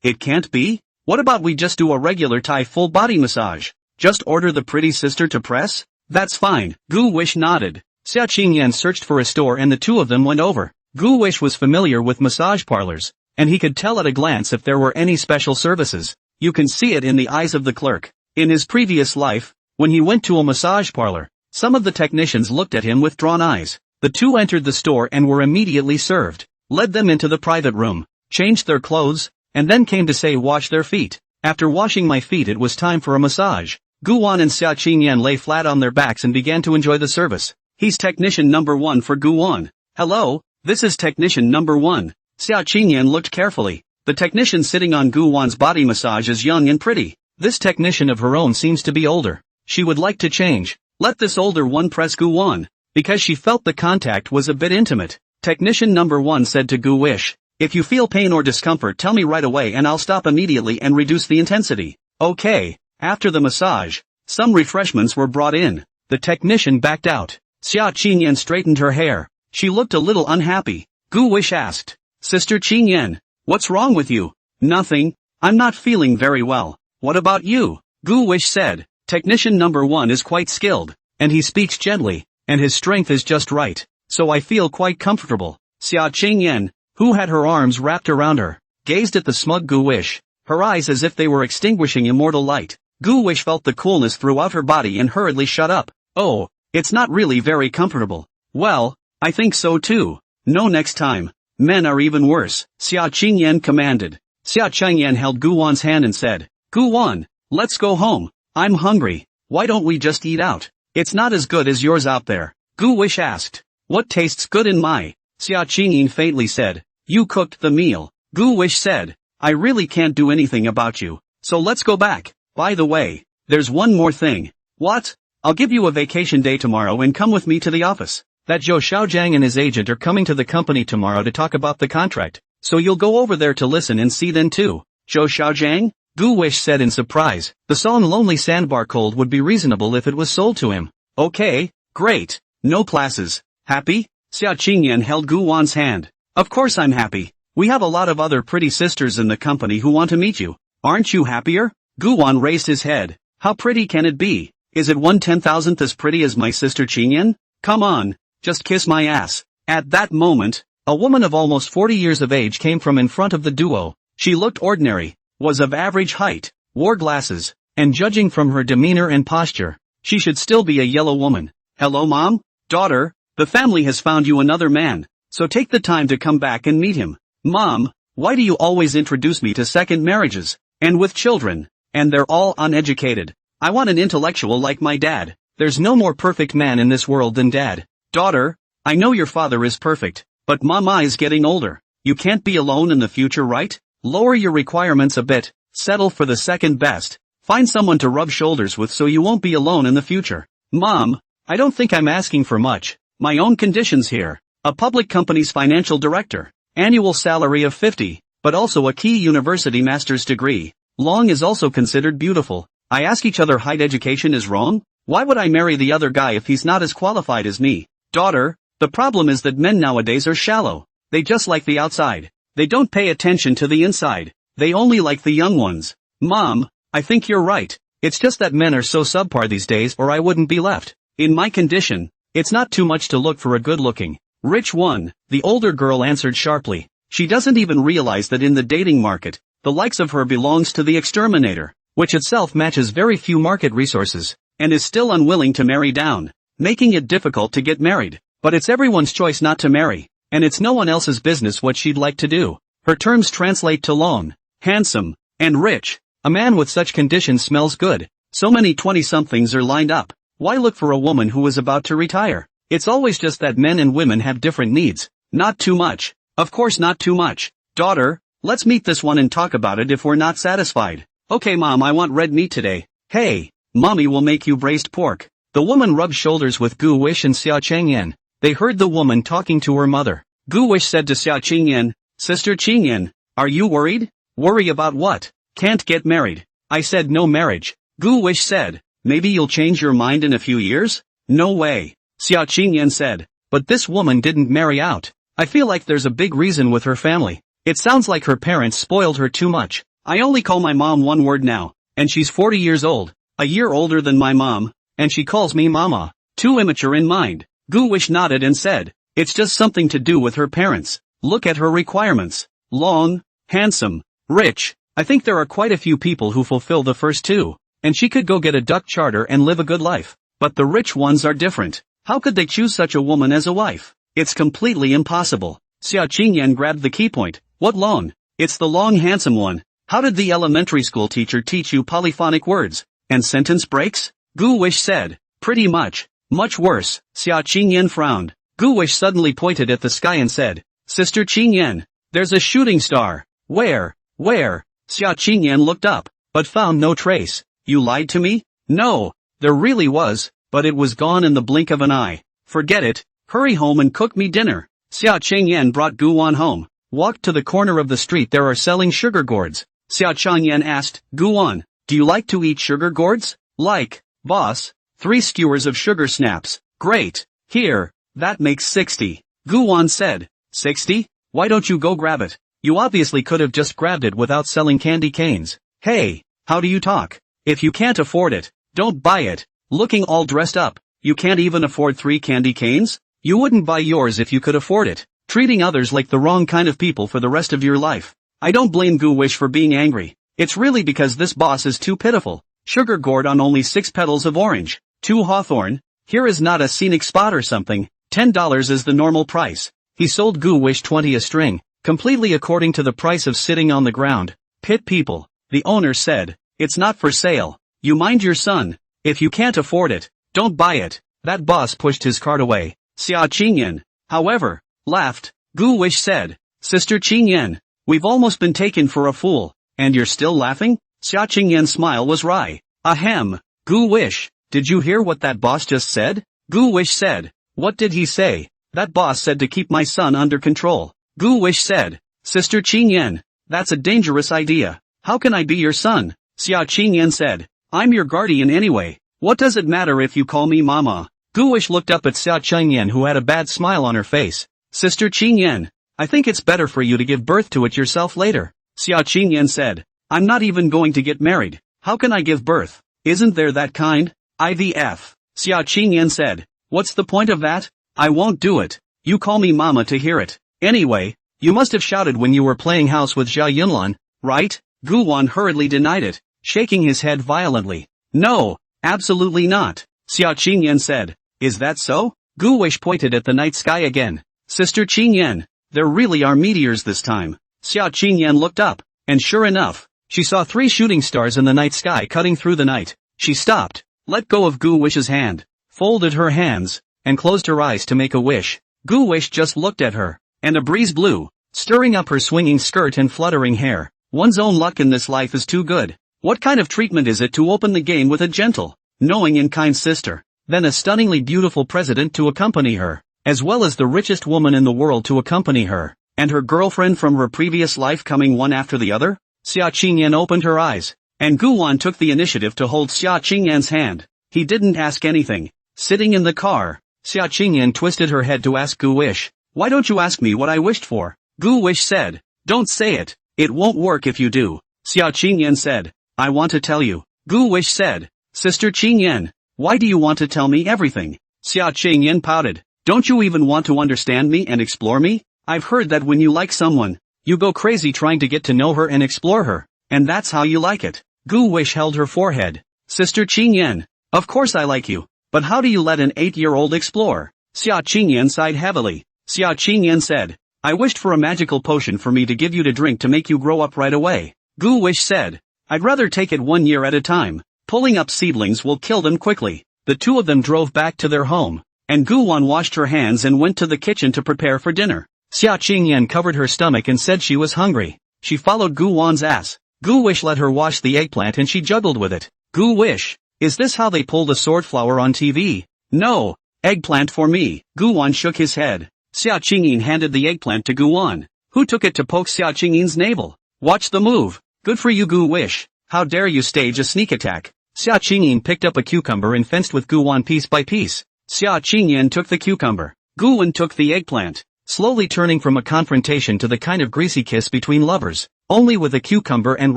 [SPEAKER 1] It can't be? What about we just do a regular Thai full body massage? Just order the pretty sister to press? That's fine. Gu Wish nodded. Xia Qingyan searched for a store and the two of them went over. Gu Wish was familiar with massage parlors, and he could tell at a glance if there were any special services. You can see it in the eyes of the clerk. In his previous life, when he went to a massage parlor, some of the technicians looked at him with drawn eyes. The two entered the store and were immediately served, led them into the private room, changed their clothes, and then came to say wash their feet. After washing my feet it was time for a massage. Gu Wan and Xia Qingyan lay flat on their backs and began to enjoy the service. He's technician number 1 for Gu Wan. Hello, this is technician number 1. Xia Qingyan looked carefully. The technician sitting on Gu Wan's body massage is young and pretty. This technician of her own seems to be older. She would like to change. Let this older one press Gu Wan, because she felt the contact was a bit intimate. Technician number 1 said to Gu Wish, if you feel pain or discomfort tell me right away and I'll stop immediately and reduce the intensity. Okay. After the massage, some refreshments were brought in. The technician backed out. Xia Qingyan straightened her hair. She looked a little unhappy. Gu Wish asked, Sister Qingyan, what's wrong with you? Nothing. I'm not feeling very well. What about you? Gu Wish said. Technician number 1 is quite skilled, and he speaks gently, and his strength is just right, so I feel quite comfortable. Xia Qingyan, who had her arms wrapped around her, gazed at the smug Gu Wish, her eyes as if they were extinguishing immortal light. Gu Wish felt the coolness throughout her body and hurriedly shut up. Oh, it's not really very comfortable. Well, I think so too. No, next time. Men are even worse, Xia Qingyan commanded. Xia Qingyan held Gu Wan's hand and said, Gu Wan, let's go home. I'm hungry. Why don't we just eat out? It's not as good as yours out there. Gu Wish asked. What tastes good in my? Xia Qingyan faintly said. You cooked the meal. Gu Wish said. I really can't do anything about you, so let's go back. By the way, there's one more thing. What? I'll give you a vacation day tomorrow and come with me to the office. That Zhou Xiaojiang and his agent are coming to the company tomorrow to talk about the contract, so you'll go over there to listen and see then too. Zhou Xiaojiang? Gu Wish said in surprise. The song Lonely Sandbar Cold would be reasonable if it was sold to him. Okay, great. No classes. Happy? Xia Qingyan held Gu Wan's hand. Of course I'm happy. We have a lot of other pretty sisters in the company who want to meet you. Aren't you happier? Gu Wan raised his head. How pretty can it be? Is it 1/10,000th as pretty as my sister Qingyan? Come on, just kiss my ass. At that moment, a woman of almost 40 years of age came from in front of the duo. She looked ordinary, was of average height, wore glasses, and judging from her demeanor and posture, she should still be a yellow woman. Hello mom? Daughter, the family has found you another man, so take the time to come back and meet him. Mom, why do you always introduce me to second marriages, and with children, and they're all uneducated? I want an intellectual like my dad. There's no more perfect man in this world than dad. Daughter, I know your father is perfect, but mama is getting older. You can't be alone in the future, right? Lower your requirements a bit, settle for the second best, find someone to rub shoulders with so you won't be alone in the future. Mom, I don't think I'm asking for much. My own conditions here. A public company's financial director. Annual salary of 50, but also a key university master's degree. Long is also considered beautiful. I ask each other height education is wrong? Why would I marry the other guy if he's not as qualified as me? Daughter, the problem is that men nowadays are shallow. They just like the outside. They don't pay attention to the inside. They only like the young ones. Mom, I think you're right. It's just that men are so subpar these days or I wouldn't be left. In my condition, it's not too much to look for a good-looking, rich one, the older girl answered sharply. She doesn't even realize that in the dating market, the likes of her belongs to the exterminator, which itself matches very few market resources, and is still unwilling to marry down, making it difficult to get married. But it's everyone's choice not to marry, and it's no one else's business what she'd like to do. Her terms translate to long, handsome, and rich. A man with such conditions smells good. So many 20-somethings are lined up. Why look for a woman who is about to retire? It's always just that men and women have different needs. Not too much. Of course not too much. Daughter, let's meet this one and talk about it if we're not satisfied. Okay mom, I want red meat today. Hey, mommy will make you braised pork. The woman rubbed shoulders with Gu Wish and Xia Qingyan. They heard the woman talking to her mother. Gu Wish said to Xia Qingyan, Sister Qingyan, are you worried? Worry about what? Can't get married. I said no marriage. Gu Wish said, maybe you'll change your mind in a few years? No way. Xia Qingyan said, but this woman didn't marry out. I feel like there's a big reason with her family. It sounds like her parents spoiled her too much. I only call my mom one word now, and she's 40 years old. A year older than my mom, and she calls me mama. Too immature in mind. Gu Wish nodded and said, it's just something to do with her parents. Look at her requirements. Long, handsome, rich. I think there are quite a few people who fulfill the first two, and she could go get a duck charter and live a good life. But the rich ones are different. How could they choose such a woman as a wife? It's completely impossible. Xia Qingyan grabbed the key point. What long? It's the long handsome one. How did the elementary school teacher teach you polyphonic words and sentence breaks? Gu Wish said. Pretty much. Much worse. Xia Qingyan frowned. Gu Wish suddenly pointed at the sky and said, Sister Qingyan, there's a shooting star. Where? Where? Xia Qingyan looked up, but found no trace. You lied to me? No, there really was, but it was gone in the blink of an eye. Forget it. Hurry home and cook me dinner. Xia Qingyan brought Gu Wan home. Walked to the corner of the street there are selling sugar gourds. Xia Qingyan asked, Gu Wan, do you like to eat sugar gourds? Like, boss, 3 skewers of sugar snaps. Great. Here, that makes 60. Gu Wan said, 60? Why don't you go grab it? You obviously could have just grabbed it without selling candy canes. Hey, how do you talk? If you can't afford it, don't buy it. Looking all dressed up, you can't even afford 3 candy canes? You wouldn't buy yours if you could afford it. Treating others like the wrong kind of people for the rest of your life. I don't blame Gu Wish for being angry. It's really because this boss is too pitiful. Sugar gourd on only 6 petals of orange. 2 hawthorn. Here is not a scenic spot or something. $10 is the normal price. He sold Gu Wish 20 a string, completely according to the price of sitting on the ground. Pit people. The owner said, it's not for sale. You mind your son. If you can't afford it, don't buy it. That boss pushed his cart away. Xia Qingyan, however, laughed. Gu Wish said, Sister Qingyan, we've almost been taken for a fool, and you're still laughing? Xia Qingyan's smile was wry. Ahem. Gu Wish, did you hear what that boss just said? Gu Wish said, what did he say? That boss said to keep my son under control. Gu Wish said, Sister Qingyan, that's a dangerous idea. How can I be your son? Xia Qingyan said, I'm your guardian anyway. What does it matter if you call me mama? Gu Wish looked up at Xia Qingyan who had a bad smile on her face. Sister Qingyan, I think it's better for you to give birth to it yourself later. Xia Qingyan said, I'm not even going to get married. How can I give birth? Isn't there that kind? IVF. Xia Qingyan said, what's the point of that? I won't do it. You call me mama to hear it. Anyway, you must have shouted when you were playing house with Xia Yunlan, right? Gu Wan hurriedly denied it, shaking his head violently. No, absolutely not. Xia Qingyan said, is that so? Gu Wish pointed at the night sky again. Sister Qingyan, there really are meteors this time. Xia Qingyan looked up, and sure enough, she saw 3 shooting stars in the night sky cutting through the night. She stopped, let go of Gu Wish's hand, folded her hands, and closed her eyes to make a wish. Gu Wish just looked at her, and a breeze blew, stirring up her swinging skirt and fluttering hair. One's own luck in this life is too good. What kind of treatment is it to open the game with a gentle, knowing and kind sister, then a stunningly beautiful president to accompany her, as well as the richest woman in the world to accompany her, and her girlfriend from her previous life coming one after the other? Xia Qingyan opened her eyes, and Gu Wan took the initiative to hold Xia Qingyan's hand. He didn't ask anything. Sitting in the car, Xia Qingyan twisted her head to ask Gu Wish, why don't you ask me what I wished for? Gu Wish said, don't say it. It won't work if you do. Xia Qingyan said, I want to tell you. Gu Wish said, Sister Qingyan, why do you want to tell me everything? Xia Qingyan pouted, don't you even want to understand me and explore me? I've heard that when you like someone, you go crazy trying to get to know her and explore her, and that's how you like it. Gu Wish held her forehead. Sister Qingyan, of course I like you, but how do you let an 8-year-old explore? Xia Qingyan sighed heavily. Xia Qingyan said, I wished for a magical potion for me to give you to drink to make you grow up right away. Gu Wish said, I'd rather take it 1 year at a time. Pulling up seedlings will kill them quickly. The two of them drove back to their home, and Gu Wan washed her hands and went to the kitchen to prepare for dinner. Xia Qingyan covered her stomach and said she was hungry. She followed Gu Wan's ass. Gu Wish let her wash the eggplant and she juggled with it. Gu Wish, is this how they pull the sword flower on TV? No, eggplant for me. Gu Wan shook his head. Xia Qingyan handed the eggplant to Gu Wan, who took it to poke Xia Qingyan's navel. Watch the move. Good for you Gu Wish. How dare you stage a sneak attack? Xia Qingyan picked up a cucumber and fenced with Gu Wan piece by piece. Xia Qingyan took the cucumber. Gu Wan took the eggplant, slowly turning from a confrontation to the kind of greasy kiss between lovers, only with a cucumber and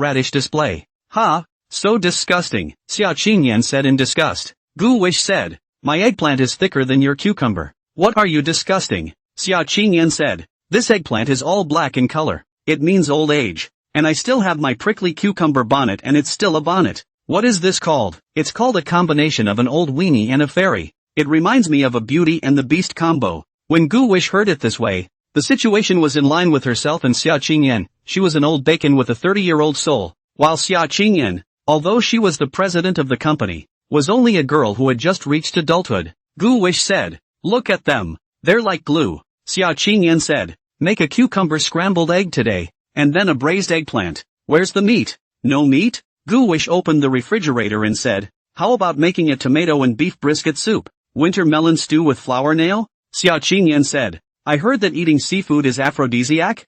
[SPEAKER 1] radish display. Ha, So disgusting, Xia Qingyan said in disgust. Gu Wish said, my eggplant is thicker than your cucumber. What are you disgusting? Xia Qingyan said, this eggplant is all black in color. It means old age. And I still have my prickly cucumber bonnet and it's still a bonnet. What is this called? It's called a combination of an old weenie and a fairy. It reminds me of a Beauty and the Beast combo. When Gu Wish heard it this way, the situation was in line with herself and Xia Qingyan. She was an old bacon with a 30-year-old soul, while Xia Qingyan, although she was the president of the company, was only a girl who had just reached adulthood. Gu Wish said, look at them. They're like glue. Xia Qingyan said, make a cucumber scrambled egg today, and then a braised eggplant. Where's the meat? No meat? Gu Wish opened the refrigerator and said, how about making a tomato and beef brisket soup? Winter melon stew with flour nail? Xia Qingyan said, I heard that eating seafood is aphrodisiac?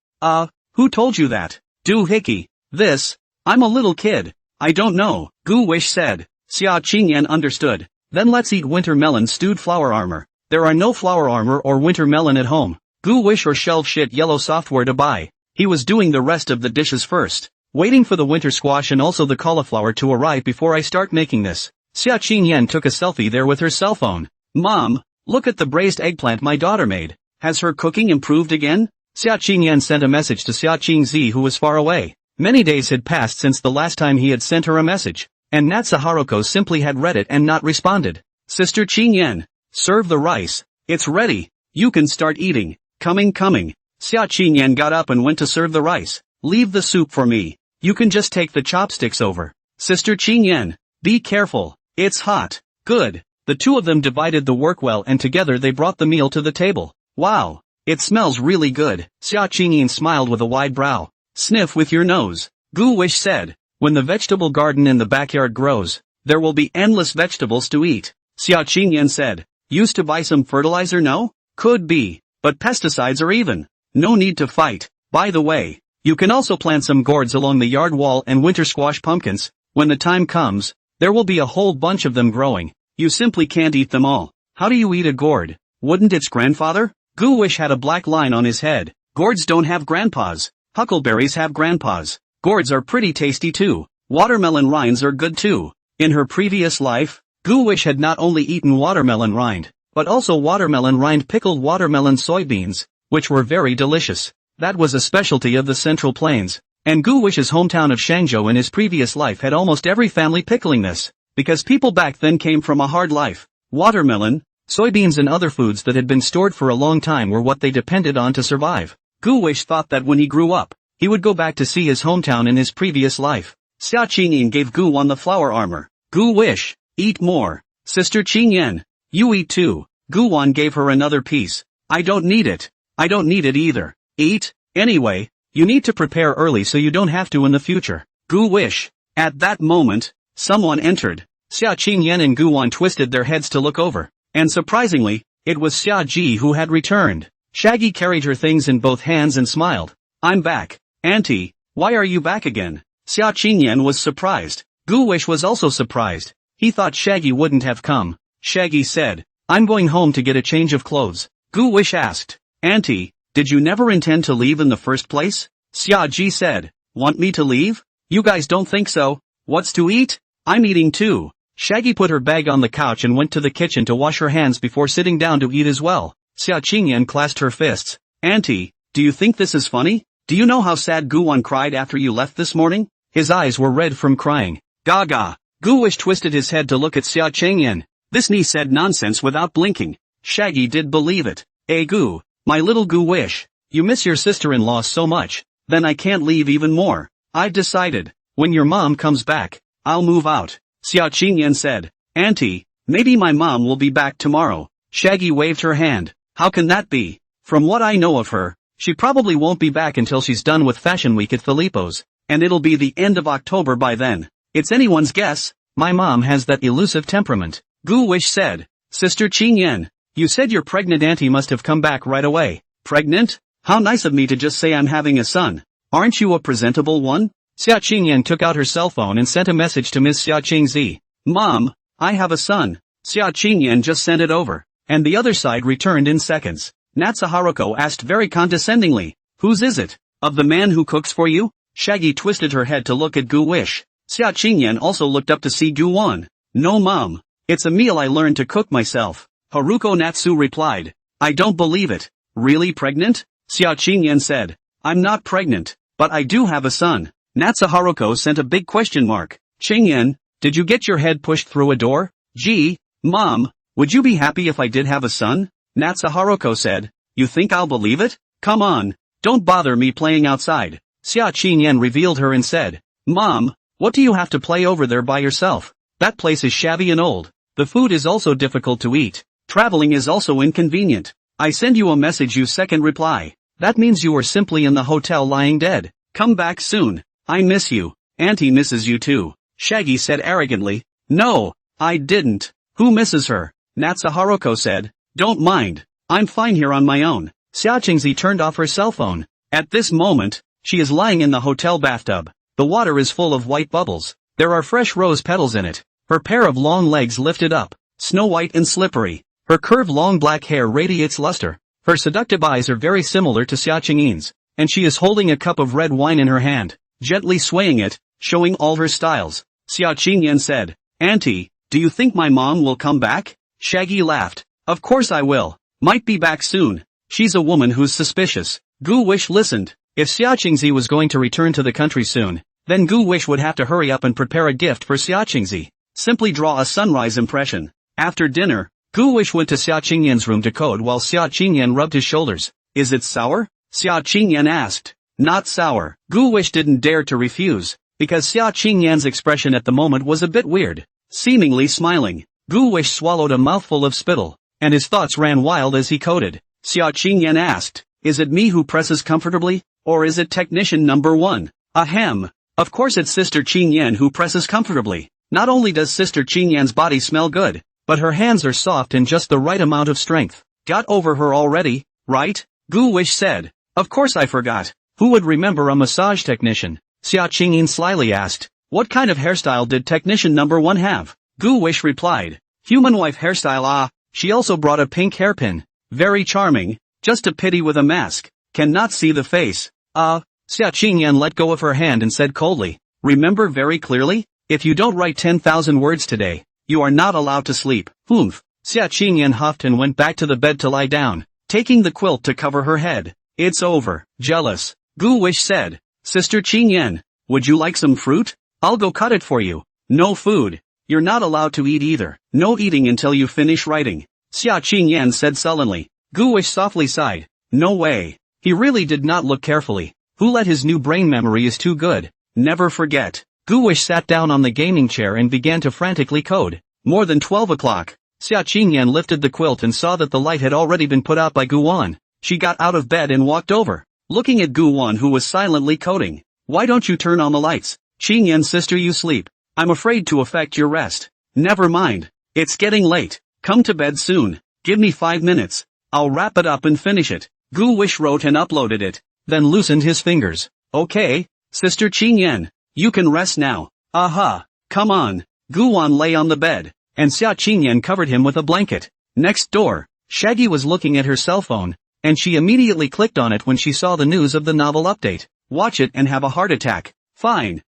[SPEAKER 1] Who told you that? Doohickey. This? I'm a little kid. I don't know, Gu Wish said. Xia Qingyan understood. Then let's eat winter melon stewed flour armor. There are no flour armor or winter melon at home. Gu Wish or shelf shit yellow software to buy. He was doing the rest of the dishes first. Waiting for the winter squash and also the cauliflower to arrive before I start making this. Xia Qingyan took a selfie there with her cell phone. Mom, look at the braised eggplant my daughter made. Has her cooking improved again? Xia Qingyan sent a message to Xia Qingzi who was far away. Many days had passed since the last time he had sent her a message, and Natsa Haruko simply had read it and not responded. Sister Qingyan, serve the rice. It's ready. You can start eating. Coming. Xia Qingyan got up and went to serve the rice. Leave the soup for me. You can just take the chopsticks over. Sister Qingyan, be careful. It's hot. Good. The two of them divided the work well and together they brought the meal to the table. Wow. It smells really good. Xia Qingyan smiled with a wide brow. Sniff with your nose. Gu Wish said, when the vegetable garden in the backyard grows, there will be endless vegetables to eat. Xia Qingyan said, used to buy some fertilizer no? Could be, but pesticides are even. No need to fight. By the way, you can also plant some gourds along the yard wall and winter squash pumpkins. When the time comes, there will be a whole bunch of them growing. You simply can't eat them all. How do you eat a gourd? Wouldn't its grandfather? Gu Wish had a black line on his head. Gourds don't have grandpas. Huckleberries have grandpas. Gourds are pretty tasty too. Watermelon rinds are good too. In her previous life, Gu Wish had not only eaten watermelon rind, but also watermelon rind pickled watermelon soybeans, which were very delicious. That was a specialty of the Central Plains. And Gu Wish's hometown of Shangzhou in his previous life had almost every family pickling this, because people back then came from a hard life. Watermelon, soybeans and other foods that had been stored for a long time were what they depended on to survive. Gu Wish thought that when he grew up, he would go back to see his hometown in his previous life. Xia Qingyan gave Gu Wan the flour armor. Gu Wish, eat more. Sister Qingyan, you eat too. Gu Wan gave her another piece. I don't need it. I don't need it either. Eat, anyway. You need to prepare early so you don't have to in the future. Gu Wish. At that moment, someone entered. Xia Qingyan and Gu Wan twisted their heads to look over. And surprisingly, it was Xia Ji who had returned. Shaggy carried her things in both hands and smiled. I'm back. Auntie, why are you back again? Xia Qingyan was surprised. Gu Wish was also surprised. He thought Shaggy wouldn't have come. Shaggy said, I'm going home to get a change of clothes. Gu Wish asked, Auntie, did you never intend to leave in the first place? Xia Ji said, want me to leave? You guys don't think so? What's to eat? I'm eating too. Shaggy put her bag on the couch and went to the kitchen to wash her hands before sitting down to eat as well. Xia Qingyan clasped her fists. Auntie, do you think this is funny? Do you know how sad Gu Wan cried after you left this morning? His eyes were red from crying. Gaga. Gu Wish twisted his head to look at Xia Qingyan. This niece said nonsense without blinking. Shaggy did believe it. Hey Gu, my little Gu Wish, you miss your sister-in-law so much. Then I can't leave even more. I've decided. When your mom comes back, I'll move out. Xia Qingyan said. Auntie, maybe my mom will be back tomorrow. Shaggy waved her hand. How can that be? From what I know of her, she probably won't be back until she's done with Fashion Week at Filippo's, and it'll be the end of October by then. It's anyone's guess. My mom has that elusive temperament. Gu Wish said. Sister Qingyan, you said your pregnant auntie must have come back right away. Pregnant? How nice of me to just say I'm having a son. Aren't you a presentable one? Xia Qingyan took out her cell phone and sent a message to Miss Xia Qingzi. Mom, I have a son. Xia Qingyan just sent it over. And the other side returned in seconds. Natsa Haruko asked very condescendingly, whose is it? Of the man who cooks for you? Shaggy twisted her head to look at Gu Wish. Xia Qingyan also looked up to see Guan. No mom. It's a meal I learned to cook myself. Haruko Natsu replied. I don't believe it. Really pregnant? Xia Qingyan said. I'm not pregnant, but I do have a son. Natsu Haruko sent a big question mark. Qingyan, did you get your head pushed through a door? Gee, Mom, would you be happy if I did have a son? Natsu Haruko said. You think I'll believe it? Come on, don't bother me playing outside. Xia Qingyan revealed her and said. Mom, what do you have to play over there by yourself? That place is shabby and old. The food is also difficult to eat. Traveling is also inconvenient. I send you a message you second reply. That means you are simply in the hotel lying dead. Come back soon. I miss you. Auntie misses you too. Shaggy said arrogantly. No, I didn't. Who misses her? Natsu Haruko said. Don't mind. I'm fine here on my own. Xia Qingzi turned off her cell phone. At this moment, she is lying in the hotel bathtub. The water is full of white bubbles. There are fresh rose petals in it. Her pair of long legs lifted up, snow white and slippery. Her curved long black hair radiates luster. Her seductive eyes are very similar to Xia Qingyan's, and she is holding a cup of red wine in her hand, gently swaying it, showing all her styles. Xia Qingyan said, Auntie, do you think my mom will come back? Shaggy laughed. Of course I will. Might be back soon. She's a woman who's suspicious. Gu Wish listened. If Xia Qingzi was going to return to the country soon, then Gu Wish would have to hurry up and prepare a gift for Xia Qingzi. Simply draw a sunrise impression. After dinner, Gu Wish went to Xia Qingyan's room to code while Xia Qingyan rubbed his shoulders. Is it sour? Xia Qingyan asked. Not sour. Gu Wish didn't dare to refuse, because Xia Qingyan's expression at the moment was a bit weird. Seemingly smiling, Gu Wish swallowed a mouthful of spittle, and his thoughts ran wild as he coded. Xia Qingyan asked, is it me who presses comfortably, or is it technician number 1? Ahem. Of course it's Sister Qingyan who presses comfortably. Not only does Sister Qingyan's body smell good, but her hands are soft and just the right amount of strength. Got over her already, right? Gu Wish said. Of course I forgot. Who would remember a massage technician? Xia Qingyan slyly asked. What kind of hairstyle did technician number 1 have? Gu Wish replied. Human wife hairstyle. She also brought a pink hairpin. Very charming, just a pity with a mask. Cannot see the face. Xia Qingyan let go of her hand and said coldly. Remember very clearly? If you don't write 10,000 words today, you are not allowed to sleep. Humph. Xia Qingyan huffed and went back to the bed to lie down, taking the quilt to cover her head. It's over. Jealous. Gu Wish said. Sister Qingyan, would you like some fruit? I'll go cut it for you. No food. You're not allowed to eat either. No eating until you finish writing. Xia Qingyan said sullenly. Gu Wish softly sighed. No way. He really did not look carefully. Who let his new brain memory is too good. Never forget. Gu Wish sat down on the gaming chair and began to frantically code. More than 12 o'clock. Xia Qingyan lifted the quilt and saw that the light had already been put out by Guan. She got out of bed and walked over, looking at Guan who was silently coding. Why don't you turn on the lights? Qingyan sister, you sleep. I'm afraid to affect your rest. Never mind. It's getting late. Come to bed soon. Give me 5 minutes. I'll wrap it up and finish it. Gu Wish wrote and uploaded it, then loosened his fingers. Okay, Sister Qingyan. You can rest now. Aha. Come on. Guan lay on the bed, and Xia Qingyan covered him with a blanket. Next door, Shaggy was looking at her cell phone, and she immediately clicked on it when she saw the news of the novel update. Watch it and have a heart attack. Fine.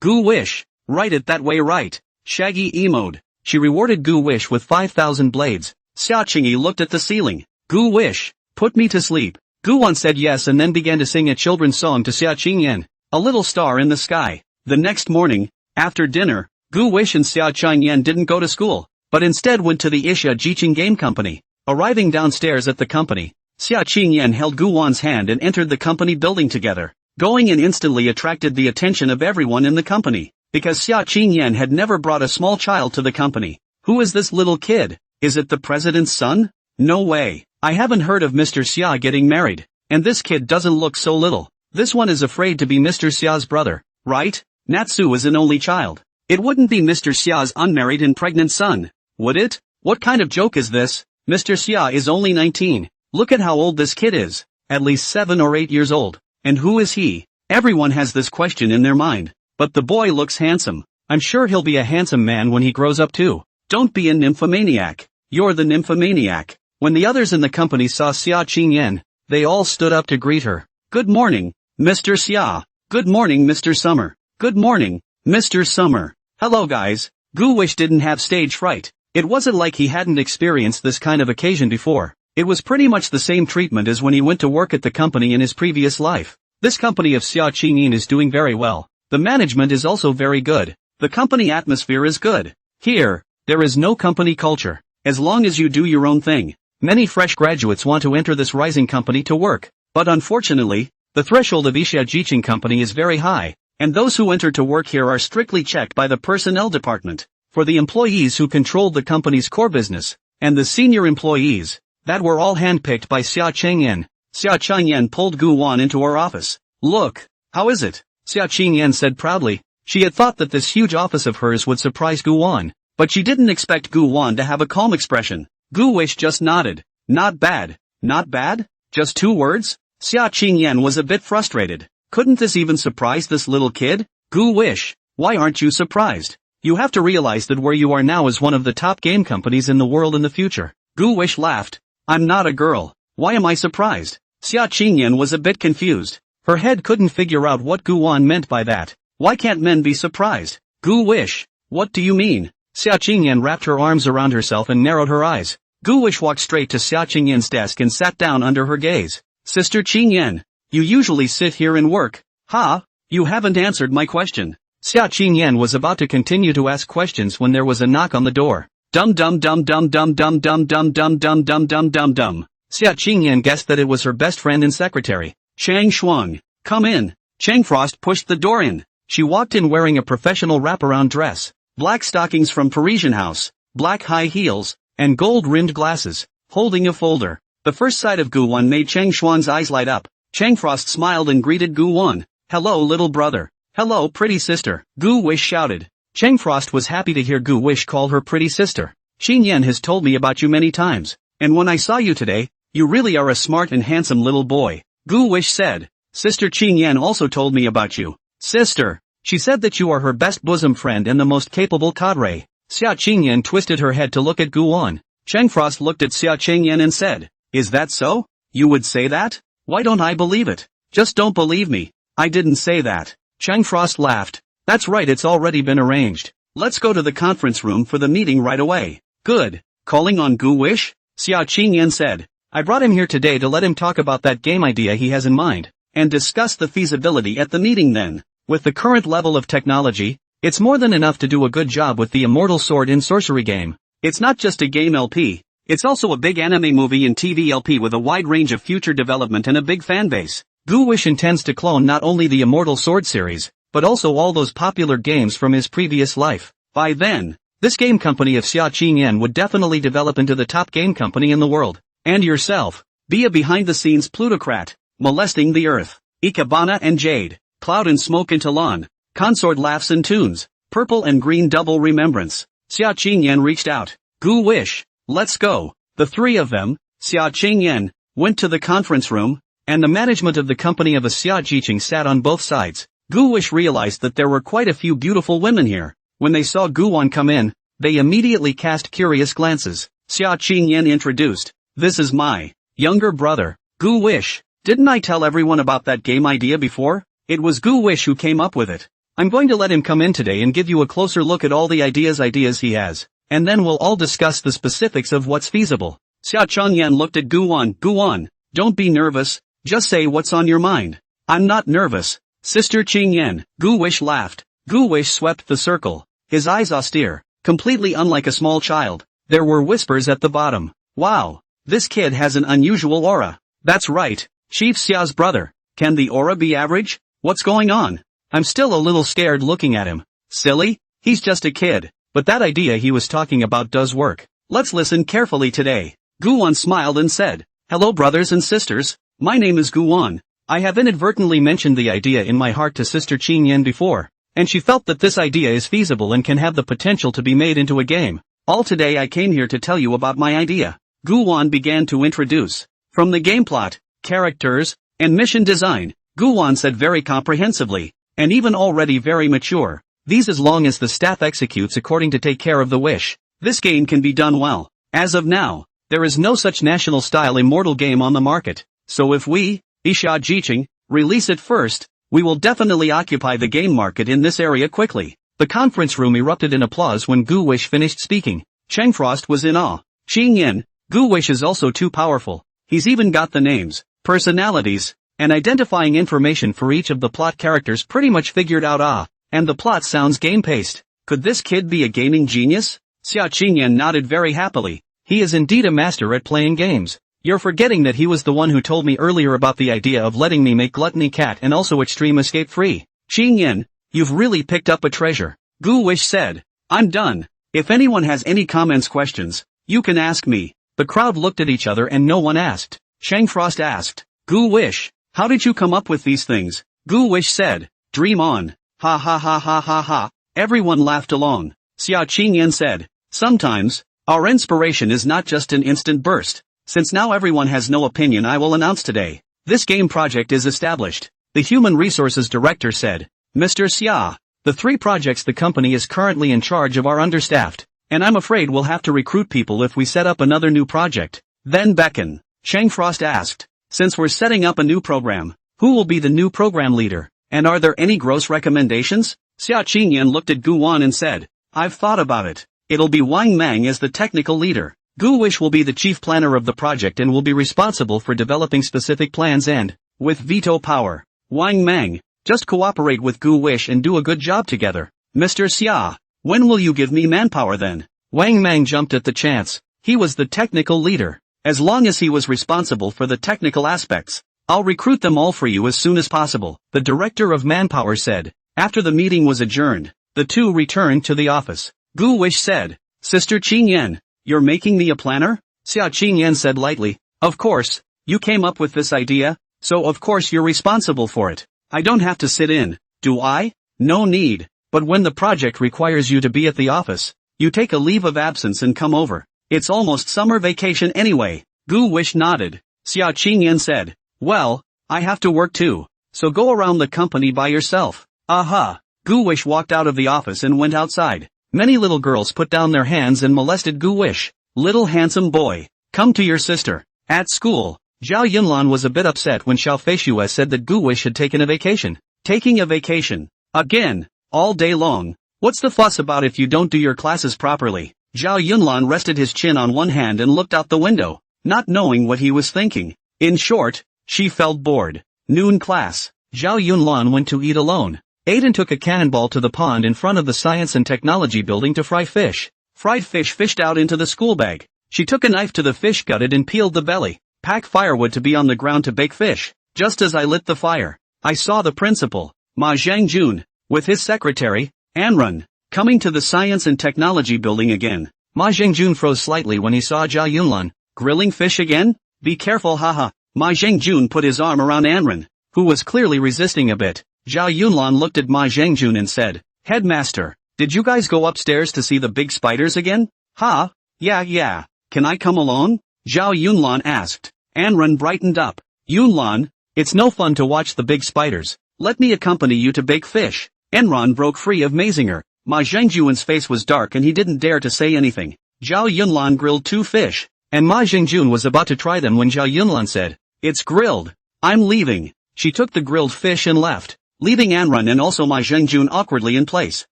[SPEAKER 1] Gu Wish. Write it that way right. Shaggy emoed. She rewarded Gu Wish with 5,000 blades. Xia Qingyi looked at the ceiling. Gu Wish. Put me to sleep. Guan said yes and then began to sing a children's song to Xia Qingyan. A little star in the sky. The next morning, after dinner, Gu Wish and Xia Qingyan didn't go to school, but instead went to the Isha Jiqing Game Company. Arriving downstairs at the company, Xia Qingyan held Guwan's hand and entered the company building together. Going in instantly attracted the attention of everyone in the company, because Xia Qingyan had never brought a small child to the company. Who is this little kid? Is it the president's son? No way. I haven't heard of Mr. Xia getting married, and this kid doesn't look so little. This one is afraid to be Mr. Xia's brother, right? Natsu is an only child. It wouldn't be Mr. Xia's unmarried and pregnant son, would it? What kind of joke is this? Mr. Xia is only 19. Look at how old this kid is. At least 7 or 8 years old. And who is he? Everyone has this question in their mind. But the boy looks handsome. I'm sure he'll be a handsome man when he grows up too. Don't be a nymphomaniac. You're the nymphomaniac. When the others in the company saw Xia Qingyan, they all stood up to greet her. Good morning, Mr. Xia. Good morning, Mr. Summer. Good morning, Mr. Summer. Hello guys. Gu Wish didn't have stage fright. It wasn't like he hadn't experienced this kind of occasion before. It was pretty much the same treatment as when he went to work at the company in his previous life. This company of Xia Qingyin is doing very well. The management is also very good. The company atmosphere is good. Here, there is no company culture. As long as you do your own thing. Many fresh graduates want to enter this rising company to work. But unfortunately, the threshold of Xia Jiqing company is very high. And those who enter to work here are strictly checked by the personnel department. For the employees who controlled the company's core business, and the senior employees, that were all handpicked by Xia Qingyan. Xia Qingyan pulled Gu Wan into her office. Look, how is it? Xia Qingyan said proudly. She had thought that this huge office of hers would surprise Gu Wan, but she didn't expect Gu Wan to have a calm expression. Gu Wish just nodded. Not bad. Not bad? Just 2 words? Xia Qingyan was a bit frustrated. Couldn't this even surprise this little kid? Gu Wish, why aren't you surprised? You have to realize that where you are now is one of the top game companies in the world in the future. Gu Wish laughed. I'm not a girl. Why am I surprised? Xia Qingyan was a bit confused. Her head couldn't figure out what Gu Wan meant by that. Why can't men be surprised? Gu Wish, what do you mean? Xia Qingyan wrapped her arms around herself and narrowed her eyes. Gu Wish walked straight to Xia Qingyan's desk and sat down under her gaze. Sister Qingyan, you usually sit here and work. Ha? You haven't answered my question. Xia Qingyan was about to continue to ask questions when there was a knock on the door. Dum dum dum dum dum dum dum dum dum dum dum dum dum dum. Xia Qingyan guessed that it was her best friend and secretary, Chang Shuang. Come in. Chang Frost pushed the door in. She walked in wearing a professional wraparound dress, black stockings from Parisian house, black high heels, and gold-rimmed glasses, holding a folder. The first sight of Gu Wan made Chang Shuang's eyes light up. Chang Frost smiled and greeted Gu Wan. Hello little brother. Hello pretty sister. Gu Wish shouted. Chang Frost was happy to hear Gu Wish call her pretty sister. Xingyan has told me about you many times, and when I saw you today, you really are a smart and handsome little boy. Gu Wish said. Sister Qingyan also told me about you. Sister. She said that you are her best bosom friend and the most capable cadre. Xia Qingyan twisted her head to look at Gu Wan. Chang Frost looked at Xia Qingyan and said, Is that so? You would say that? Why don't I believe it? Just don't believe me. I didn't say that. Chang Frost laughed. That's right, it's already been arranged. Let's go to the conference room for the meeting right away. Good. Calling on Gu Wish? Xia Qingyan said. I brought him here today to let him talk about that game idea he has in mind, and discuss the feasibility at the meeting then. With the current level of technology, it's more than enough to do a good job with the Immortal Sword in Sorcery game. It's not just a game LP, it's also a big anime movie and TV LP with a wide range of future development and a big fanbase. Gu Wish intends to clone not only the Immortal Sword series, but also all those popular games from his previous life. By then, this game company of Xia Qingyan would definitely develop into the top game company in the world. And yourself, be a behind-the-scenes plutocrat, molesting the earth. Ikebana and Jade, Cloud and Smoke and Talon, Consort Laughs and Tunes, Purple and Green Double Remembrance. Xia Qingyan reached out. Gu Wish, let's go. The 3 of them, Xia Qingyan, went to the conference room, and the management of the company of a Xia Jiqing sat on both sides. Gu Wish realized that there were quite a few beautiful women here. When they saw Gu Wan come in, they immediately cast curious glances. Xia Qingyan introduced. This is my younger brother, Gu Wish. Didn't I tell everyone about that game idea before? It was Gu Wish who came up with it. I'm going to let him come in today and give you a closer look at all the ideas he has, and then we'll all discuss the specifics of what's feasible. Xia Changyan looked at Gu Wan. Gu Wan, don't be nervous, just say what's on your mind. I'm not nervous, Sister Qingyan. Gu Wish laughed. Gu Wish swept the circle, his eyes austere, completely unlike a small child. There were whispers at the bottom. Wow. This kid has an unusual aura. That's right, Chief Xia's brother. Can the aura be average? What's going on? I'm still a little scared looking at him. Silly, he's just a kid, but that idea he was talking about does work. Let's listen carefully today. Gu Wan smiled and said, Hello brothers and sisters, my name is Gu Wan. I have inadvertently mentioned the idea in my heart to Sister Qingyan before, and she felt that this idea is feasible and can have the potential to be made into a game. All today I came here to tell you about my idea. Gu Wan began to introduce. From the game plot, characters, and mission design, Gu Wan said very comprehensively, and even already very mature. These as long as the staff executes according to take care of the wish. This game can be done well. As of now, there is no such national style immortal game on the market. So if we, Xia Jiqing, release it first, We will definitely occupy the game market in this area quickly. The conference room erupted in applause when Gu Wish finished speaking. Chang Frost was in awe. Xing Yin, Gu Wish is also too powerful. He's even got the names, personalities, and identifying information for each of the plot characters pretty much figured out. And the plot sounds game-paced. Could this kid be a gaming genius? Xia Qingyan nodded very happily. He is indeed a master at playing games. You're forgetting that he was the one who told me earlier about the idea of letting me make Gluttony Cat and also Extreme Escape Free. Qingyan, you've really picked up a treasure. Gu Wish said. I'm done. If anyone has any comments, questions, you can ask me. The crowd looked at each other and no one asked. Chang Frost asked. Gu Wish, how did you come up with these things? Gu Wish said. Dream on. Ha ha ha ha ha ha. Everyone laughed along. Xia Qingyan said. Sometimes, our inspiration is not just an instant burst. Since now everyone has no opinion, I will announce today. This game project is established. The Human Resources Director said. Mr. Xia, the 3 projects the company is currently in charge of are understaffed, and I'm afraid we'll have to recruit people if we set up another new project. Then beckon. Chang Frost asked. Since we're setting up a new program, who will be the new program leader? And are there any gross recommendations? Xia Qingyan looked at Gu Wan and said. I've thought about it. It'll be Wang Mang as the technical leader. Gu Wish will be the chief planner of the project and will be responsible for developing specific plans and, with veto power, Wang Mang, just cooperate with Gu Wish and do a good job together. Mr. Xia, when will you give me manpower then? Wang Mang jumped at the chance. He was the technical leader. As long as he was responsible for the technical aspects, I'll recruit them all for you as soon as possible, the director of manpower said. After the meeting was adjourned, the two returned to the office. Gu Wish said, Sister Qingyan, you're making me a planner? Xia Qingyan said lightly, of course, you came up with this idea, so of course you're responsible for it. I don't have to sit in, do I? No need, but when the project requires you to be at the office, you take a leave of absence and come over. It's almost summer vacation anyway. Gu Wish nodded. Xia Qingyan said, well, I have to work too, so go around the company by yourself. Aha. Gu Wish walked out of the office and went outside. Many little girls put down their hands and molested Gu Wish. Little handsome boy, come to your sister. At school, Zhao Yunlan was a bit upset when Xiao Feishue said that Gu Wish had taken a vacation. Taking a vacation? Again, all day long. What's the fuss about if you don't do your classes properly? Zhao Yunlan rested his chin on one hand and looked out the window, not knowing what he was thinking. In short, she felt bored. Noon class. Zhao Yunlan went to eat alone. Aiden took a cannonball to the pond in front of the Science and Technology building to fry fish. Fried fish fished out into the school bag. She took a knife to the fish, gutted and peeled the belly. Pack firewood to be on the ground to bake fish. Just as I lit the fire, I saw the principal, Ma Zhangjun, with his secretary, Anrun, coming to the Science and Technology building again. Ma Zhangjun froze slightly when he saw Zhao Yunlan. Grilling fish again? Be careful, haha. Ma Zhangjun put his arm around Anrun, who was clearly resisting a bit. Zhao Yunlan looked at Ma Zhangjun and said, Headmaster, did you guys go upstairs to see the big spiders again? Ha? Yeah. Can I come along? Zhao Yunlan asked. Anrun brightened up. Yunlan, it's no fun to watch the big spiders. Let me accompany you to bake fish. Enron broke free of Mazinger. Ma Zhangjun's face was dark and he didn't dare to say anything. Zhao Yunlan grilled 2 fish, and Ma Zhangjun was about to try them when Zhao Yunlan said, It's grilled. I'm leaving. She took the grilled fish and left, leaving Anrun and also Ma Zhangjun awkwardly in place.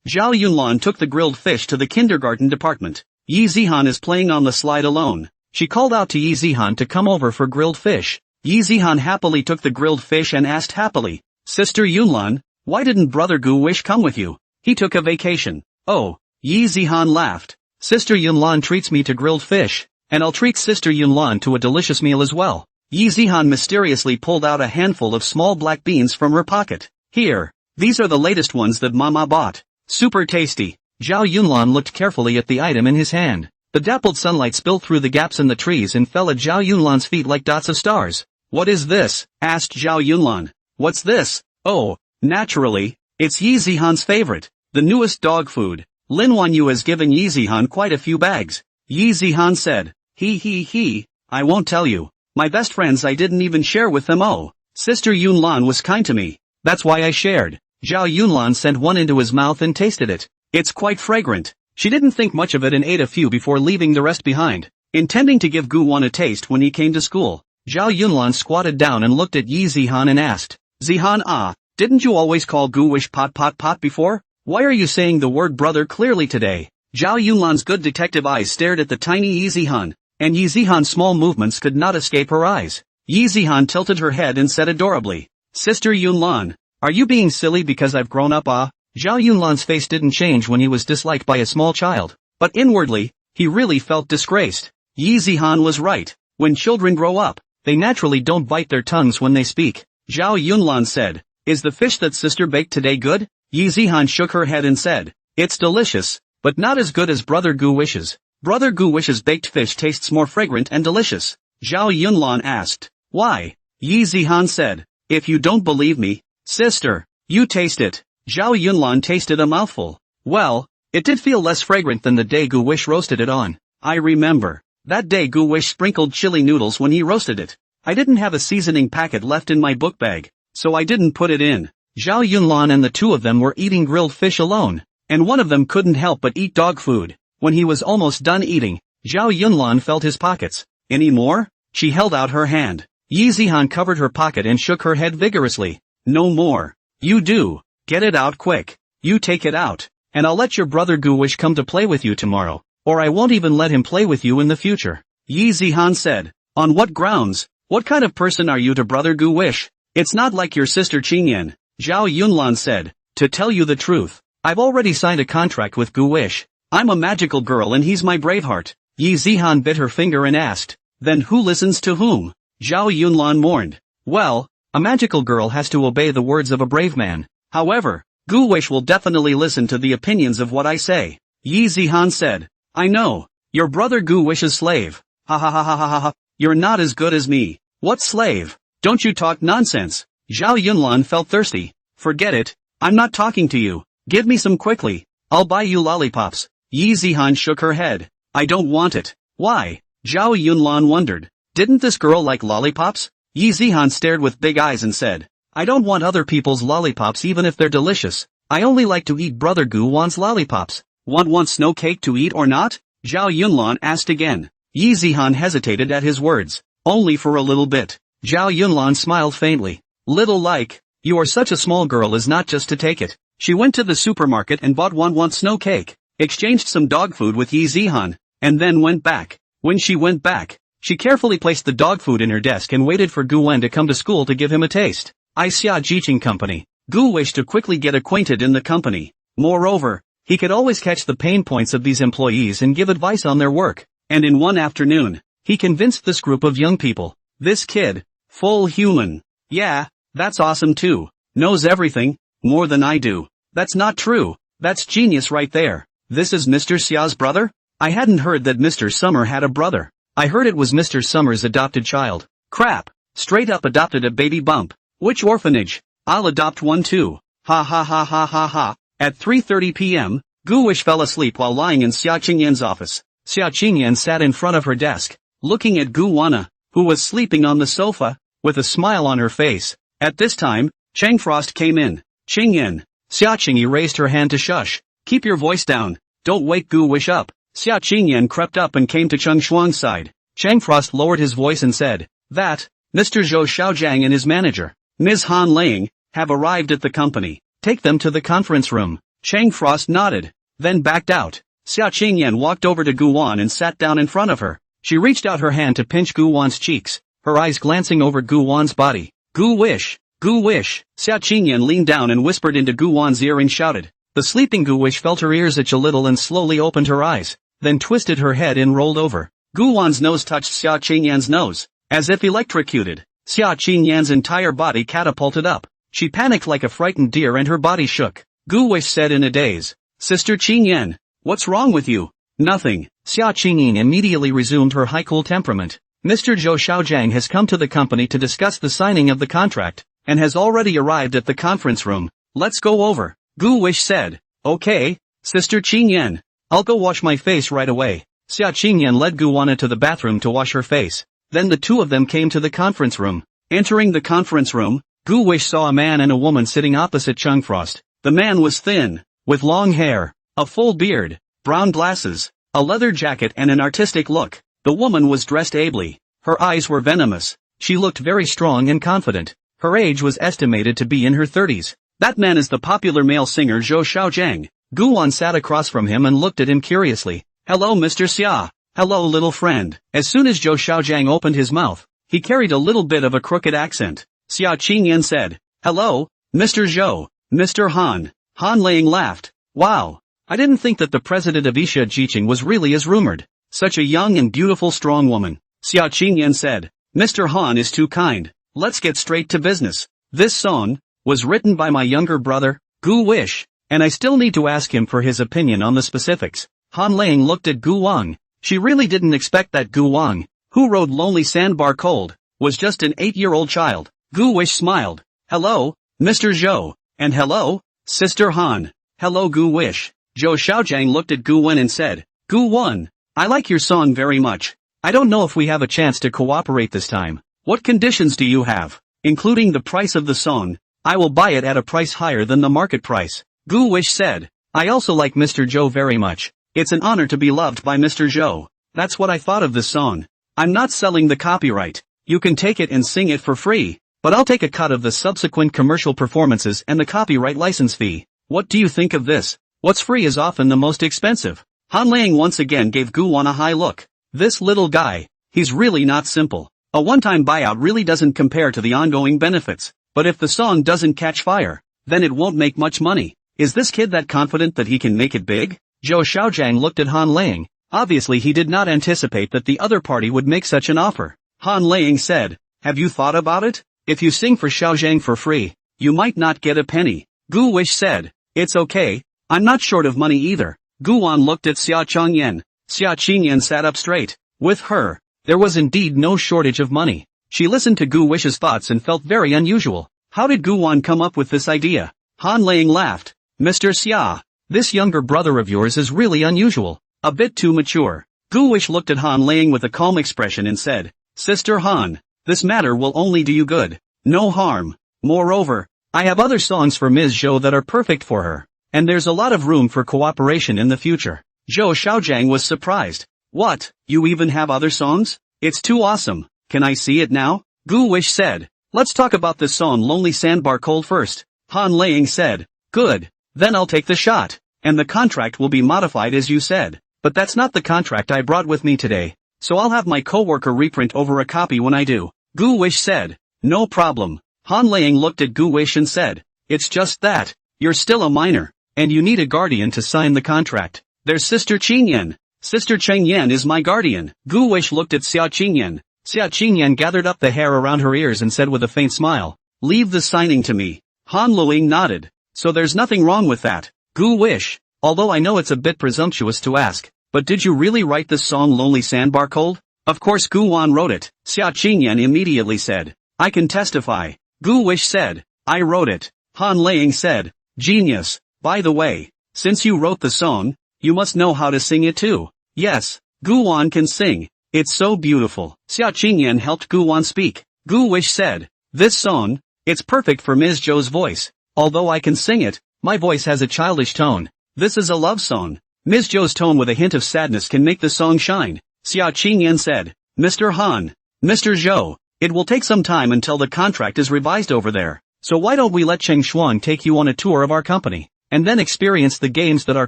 [SPEAKER 1] Zhao Yunlan took the grilled fish to the kindergarten department. Yi Zihan is playing on the slide alone. She called out to Yi Zihan to come over for grilled fish. Yi Zihan happily took the grilled fish and asked happily, Sister Yunlan, why didn't Brother Gu Wish come with you? He took a vacation. Oh, Yi Zihan laughed. Sister Yunlan treats me to grilled fish, and I'll treat Sister Yunlan to a delicious meal as well. Yi Zihan mysteriously pulled out a handful of small black beans from her pocket. Here, these are the latest ones that Mama bought. Super tasty. Zhao Yunlan looked carefully at the item in his hand. The dappled sunlight spilled through the gaps in the trees and fell at Zhao Yunlan's feet like dots of stars. What is this? Asked Zhao Yunlan. What's this? Oh, naturally, it's Yi Zihan's favorite, the newest dog food. Lin Wanyu has given Yi Zihan quite a few bags. Yi Zihan said, He, I won't tell you. My best friends I didn't even share with them. Oh, Sister Yunlan was kind to me. That's why I shared. Zhao Yunlan sent one into his mouth and tasted it. It's quite fragrant. She didn't think much of it and ate a few before leaving the rest behind, intending to give Gu Wan a taste when he came to school. Zhao Yunlan squatted down and looked at Yi Zihan and asked, Zihan, Didn't you always call Gu Wish pot pot pot before? Why are you saying the word brother clearly today? Zhao Yunlan's good detective eyes stared at the tiny Yi Zihan, and Yi Zihan's small movements could not escape her eyes. Yi Zihan tilted her head and said adorably, "Sister Yunlan, are you being silly because I've grown up?" Zhao Yunlan's face didn't change when he was disliked by a small child, but inwardly, he really felt disgraced. Yi Zihan was right. When children grow up, they naturally don't bite their tongues when they speak. Zhao Yunlan said, "Is the fish that sister baked today good?" Yi Zihan shook her head and said, "It's delicious, but not as good as Brother Gu Wish's. Brother Gu Wish's baked fish tastes more fragrant and delicious." Zhao Yunlan asked, "Why?" Yi Zihan said, "If you don't believe me, sister, you taste it." Zhao Yunlan tasted a mouthful. Well, it did feel less fragrant than the day Gu Wish roasted it on. I remember. That day Gu Wish sprinkled chili noodles when he roasted it. I didn't have a seasoning packet left in my book bag, so I didn't put it in. Zhao Yunlan and the two of them were eating grilled fish alone, and one of them couldn't help but eat dog food. When he was almost done eating, Zhao Yunlan felt his pockets. "Any more?" She held out her hand. Yi Zihan covered her pocket and shook her head vigorously. "No more." "You do. Get it out quick. You take it out, and I'll let your brother Gu Wish come to play with you tomorrow, or I won't even let him play with you in the future." Yi Zihan said, "On what grounds? What kind of person are you to brother Gu Wish? It's not like your sister Qingyan." Zhao Yunlan said, "To tell you the truth, I've already signed a contract with Gu Wish. I'm a magical girl and he's my braveheart." Yi Zihan bit her finger and asked, "Then who listens to whom?" Zhao Yunlan mourned, "Well, a magical girl has to obey the words of a brave man. However, Gu Wish will definitely listen to the opinions of what I say." Yi Zihan said, "I know. Your brother Gu Wish's slave. Ha ha ha ha ha ha. You're not as good as me." "What slave? Don't you talk nonsense." Zhao Yunlan felt thirsty. "Forget it. I'm not talking to you. Give me some quickly. I'll buy you lollipops." Yi Zihan shook her head. "I don't want it." "Why?" Zhao Yunlan wondered. "Didn't this girl like lollipops?" Yi Zihan stared with big eyes and said, "I don't want other people's lollipops even if they're delicious. I only like to eat Brother Gu Wan's lollipops." Want snow cake to eat or not?" Zhao Yunlan asked again. Yi Zihan hesitated at his words. "Only for a little bit." Zhao Yunlan smiled faintly. "Little like, you are such a small girl as not just to take it." She went to the supermarket and bought want snow cake, exchanged some dog food with Yi Zihan, and then went back. When she went back, she carefully placed the dog food in her desk and waited for Gu Wen to come to school to give him a taste. Xia Jiqing Company. Gu wished to quickly get acquainted in the company. Moreover, he could always catch the pain points of these employees and give advice on their work. And in one afternoon, he convinced this group of young people. This kid, full human. Yeah, that's awesome too. Knows everything, more than I do. That's not true. That's genius right there. This is Mr. Xia's brother? I hadn't heard that Mr. Summer had a brother. I heard it was Mr. Summer's adopted child. Crap. Straight up adopted a baby bump. Which orphanage? I'll adopt one too. Ha ha ha ha ha ha. At 3:30 p.m., Gu Wish fell asleep while lying in Xia Qingyan's office. Xia Qingyan sat in front of her desk, looking at Gu Wana, who was sleeping on the sofa, with a smile on her face. At this time, Chang Frost came in. "Qingyan." Xia Qingyi raised her hand to shush. "Keep your voice down. Don't wake Gu Wish up." Xia Qingyan crept up and came to Cheng Shuang's side. Chang Frost lowered his voice and said, "That, Mr. Zhou Xiaojiang and his manager, Ms. Han Laying, have arrived at the company. Take them to the conference room." Chang Frost nodded, then backed out. Xia Qingyan walked over to Gu Wan and sat down in front of her. She reached out her hand to pinch Gu Wan's cheeks, her eyes glancing over Gu Wan's body. "Gu Wish! Gu Wish!" Xia Qingyan leaned down and whispered into Gu Wan's ear and shouted. The sleeping Gu Wish felt her ears itch a little and slowly opened her eyes, then twisted her head and rolled over. Gu Wan's nose touched Xia Qingyan's nose, as if electrocuted. Xia Qingyan's entire body catapulted up. She panicked like a frightened deer and her body shook. Gu Wish said in a daze, "Sister Qingyan, what's wrong with you?" "Nothing." Xia Qingyan immediately resumed her high-cool temperament. "Mr. Zhou Xiaojiang has come to the company to discuss the signing of the contract, and has already arrived at the conference room. Let's go over." Gu Wish said, "Okay, Sister Qingyan. I'll go wash my face right away." Xia Qingyan led Gu Wana to the bathroom to wash her face. Then the two of them came to the conference room. Entering the conference room, Gu Wish saw a man and a woman sitting opposite Cheng Frost. The man was thin, with long hair, a full beard, brown glasses, a leather jacket and an artistic look. The woman was dressed ably. Her eyes were venomous. She looked very strong and confident. Her age was estimated to be in her 30s. That man is the popular male singer Zhou Xiaojiang. Guan sat across from him and looked at him curiously. Hello Mr. Xia. Hello little friend. As soon as Zhou Xiaojiang opened his mouth, he carried a little bit of a crooked accent. Xia Qingyan said, hello, Mr. Zhou, Mr. Han. Han Laying laughed. Wow. I didn't think that the president of Isha Jiqing was really as rumored. Such a young and beautiful strong woman. Xia Qingyan said, Mr. Han is too kind. Let's get straight to business. This song was written by my younger brother, Gu Wish, and I still need to ask him for his opinion on the specifics. Han Laying looked at Gu Wang. She really didn't expect that Gu Wang, who rode Lonely Sandbar Cold, was just an 8-year-old child. Gu Wish smiled. Hello, Mr. Zhou, and hello, Sister Han. Hello Gu Wish. Zhou Xiaojiang looked at Gu Wen and said, Gu Wen, I like your song very much. I don't know if we have a chance to cooperate this time. What conditions do you have? Including the price of the song, I will buy it at a price higher than the market price. Gu Wish said, I also like Mr. Zhou very much. It's an honor to be loved by Mr. Zhou. That's what I thought of this song. I'm not selling the copyright. You can take it and sing it for free, but I'll take a cut of the subsequent commercial performances and the copyright license fee. What do you think of this? What's free is often the most expensive. Han Laying once again gave Gu Wan a high look. This little guy, he's really not simple. A one-time buyout really doesn't compare to the ongoing benefits. But if the song doesn't catch fire, then it won't make much money. Is this kid that confident that he can make it big? Zhou Xiaojiang looked at Han Laying. Obviously he did not anticipate that the other party would make such an offer. Han Laying said, have you thought about it? If you sing for Xiaojiang for free, you might not get a penny. Gu Wish said, it's okay, I'm not short of money either. Gu Wan looked at Xia Chongyan. Xia Qingyan sat up straight. With her, there was indeed no shortage of money. She listened to Gu Wish's thoughts and felt very unusual. How did Gu Wan come up with this idea? Han Laying laughed. Mr. Xia, this younger brother of yours is really unusual. A bit too mature. Gu Wish looked at Han Laying with a calm expression and said, Sister Han, this matter will only do you good. No harm. Moreover, I have other songs for Ms. Zhou that are perfect for her. And there's a lot of room for cooperation in the future. Zhou Xiaojiang was surprised. What, you even have other songs? It's too awesome. Can I see it now? Gu Wish said. Let's talk about this song Lonely Sandbar Cold first. Han Laying said. Good. Then I'll take the shot. And the contract will be modified as you said. But that's not the contract I brought with me today. So I'll have my coworker reprint over a copy when I do. Gu Wish said. No problem. Han Laying looked at Gu Wish and said. It's just that. You're still a minor. And you need a guardian to sign the contract. There's Sister Qingyan. Sister Qingyan is my guardian. Gu Wish looked at Xia Qingyan. Xia Qingyan gathered up the hair around her ears and said with a faint smile, leave the signing to me. Han Laying nodded. So there's nothing wrong with that. Gu Wish, although I know it's a bit presumptuous to ask, but did you really write this song Lonely Sandbar Cold? Of course Gu Wan wrote it. Xia Qingyan immediately said. I can testify. Gu Wish said. I wrote it. Han Laying said. Genius. By the way, since you wrote the song, you must know how to sing it too. Yes, Gu Wan can sing. It's so beautiful. Xia Qingyan helped Gu Wan speak. Gu Wish said, this song, it's perfect for Ms. Zhou's voice. Although I can sing it, my voice has a childish tone. This is a love song. Ms. Zhou's tone with a hint of sadness can make the song shine. Xia Qingyan said, Mr. Han, Mr. Zhou, it will take some time until the contract is revised over there. So why don't we let Cheng Shuang take you on a tour of our company? And then experience the games that our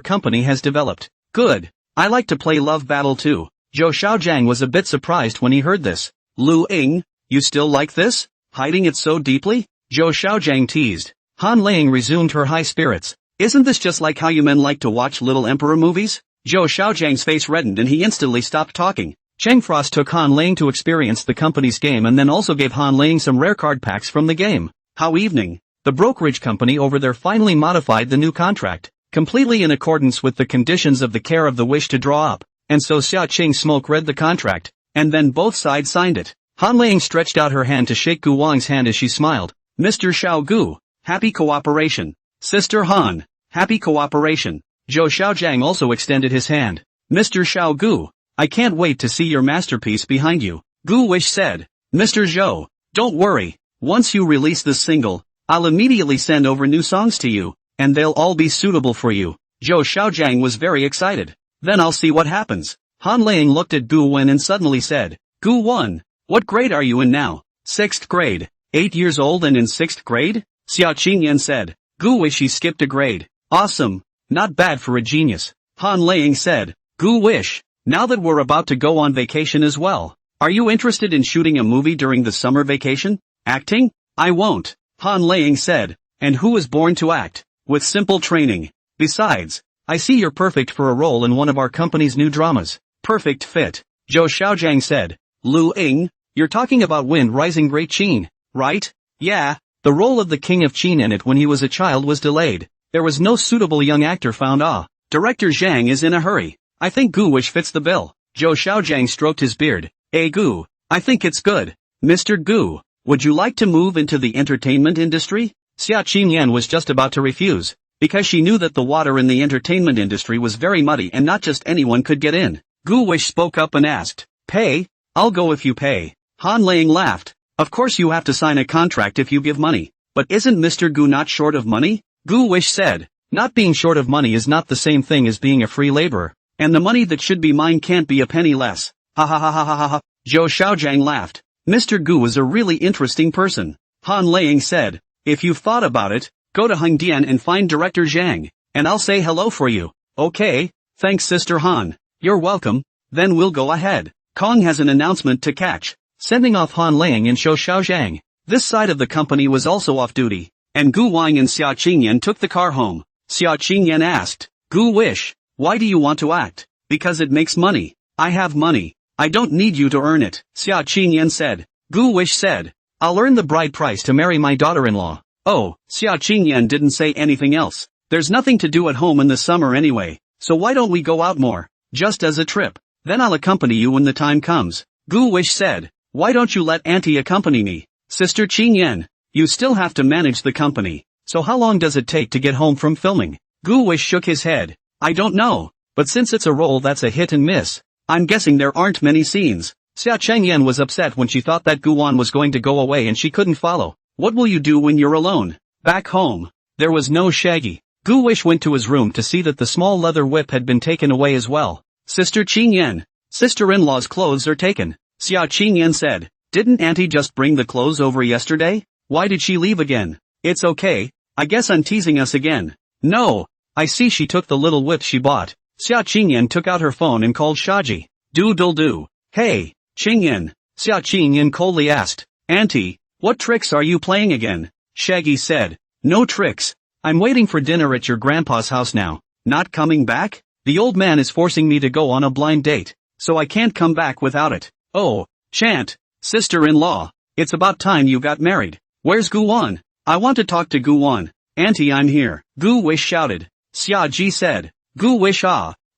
[SPEAKER 1] company has developed. Good. I like to play Love Battle too. Zhou Xiaojiang was a bit surprised when he heard this. Lu Ying, you still like this? Hiding it so deeply? Zhou Xiaojiang teased. Han Laying resumed her high spirits. Isn't this just like how you men like to watch Little Emperor movies? Zhou Xiaojiang's face reddened and he instantly stopped talking. Cheng Frost took Han Laying to experience the company's game and then also gave Han Laying some rare card packs from the game. How evening. The brokerage company over there finally modified the new contract, completely in accordance with the conditions of the care of the wish to draw up, and so Xia Qing Smoke read the contract, and then both sides signed it. Han Laying stretched out her hand to shake Gu Wang's hand as she smiled. Mr. Xiao Gu, happy cooperation. Sister Han, happy cooperation. Zhou Xiaojiang also extended his hand. Mr. Xiao Gu, I can't wait to see your masterpiece behind you. Gu Wish said. Mr. Zhou, don't worry, once you release this single, I'll immediately send over new songs to you, and they'll all be suitable for you. Zhou Xiaojiang was very excited. Then I'll see what happens. Han Laying looked at Gu Wen and suddenly said, Gu Wen, what grade are you in now? 6th grade. 8 years old and in 6th grade? Xia Qingyan said. Gu wish he skipped a grade. Awesome. Not bad for a genius. Han Laying said. Gu wish. Now that we're about to go on vacation as well, are you interested in shooting a movie during the summer vacation? Acting? I won't. Han Laying said. And who was born to act? With simple training. Besides, I see you're perfect for a role in one of our company's new dramas. Perfect fit. Zhou Xiaojiang said. Lu Ying, you're talking about Wind Rising Great Qin, right? Yeah. The role of the King of Qin in it when he was a child was delayed. There was no suitable young actor found. Director Zhang is in a hurry. I think Gu wish fits the bill. Zhou Xiaojiang stroked his beard. Hey Gu, I think it's good. Mr. Gu, would you like to move into the entertainment industry? Xia Qingyan was just about to refuse, because she knew that the water in the entertainment industry was very muddy and not just anyone could get in. Gu wish spoke up and asked, Pay? I'll go if you pay. Han Laying laughed. Of course you have to sign a contract if you give money. But isn't Mr. Gu not short of money? Gu wish said. Not being short of money is not the same thing as being a free laborer. And the money that should be mine can't be a penny less. Ha ha ha ha ha ha ha. Zhou Xiaojiang laughed. Mr. Gu is a really interesting person. Han Laying said. If you've thought about it, go to Hengdian and find Director Zhang, and I'll say hello for you. Okay, thanks Sister Han. You're welcome. Then we'll go ahead. Kong has an announcement to catch. Sending off Han Laying and Zhou Xiaojiang. This side of the company was also off duty, and Gu Wang and Xia Qingyan took the car home. Xia Qingyan asked, Gu wish, why do you want to act? Because it makes money. I have money. I don't need you to earn it. Xia Qingyan said. Gu wish said, I'll earn the bride price to marry my daughter-in-law. Oh, Xia Qingyan didn't say anything else. There's nothing to do at home in the summer anyway, so why don't we go out more? Just as a trip. Then I'll accompany you when the time comes. Gu wish said, why don't you let Auntie accompany me? Sister Qingyan, you still have to manage the company, so how long does it take to get home from filming? Gu wish shook his head. I don't know, but since it's a role that's a hit and miss, I'm guessing there aren't many scenes. Xia Chengyan was upset when she thought that Gu Wan was going to go away and she couldn't follow. What will you do when you're alone? Back home. There was no Shaggy. Gu wish went to his room to see that the small leather whip had been taken away as well. Sister Qingyan, sister-in-law's clothes are taken. Xia Qingyan said, didn't Auntie just bring the clothes over yesterday? Why did she leave again? It's okay, I guess I'm teasing us again. No, I see she took the little whip she bought. Xia Qingyan took out her phone and called Shaji. Do. Hey, Qingyan. Xia Qingyan coldly asked. Auntie, what tricks are you playing again? Shaggy said. No tricks. I'm waiting for dinner at your grandpa's house now. Not coming back? The old man is forcing me to go on a blind date, so I can't come back without it. Oh, Chant, sister-in-law, it's about time you got married. Where's Gu Wan? I want to talk to Gu Wan. Auntie, I'm here. Gu Wish shouted. Xia Ji said. Gu Wish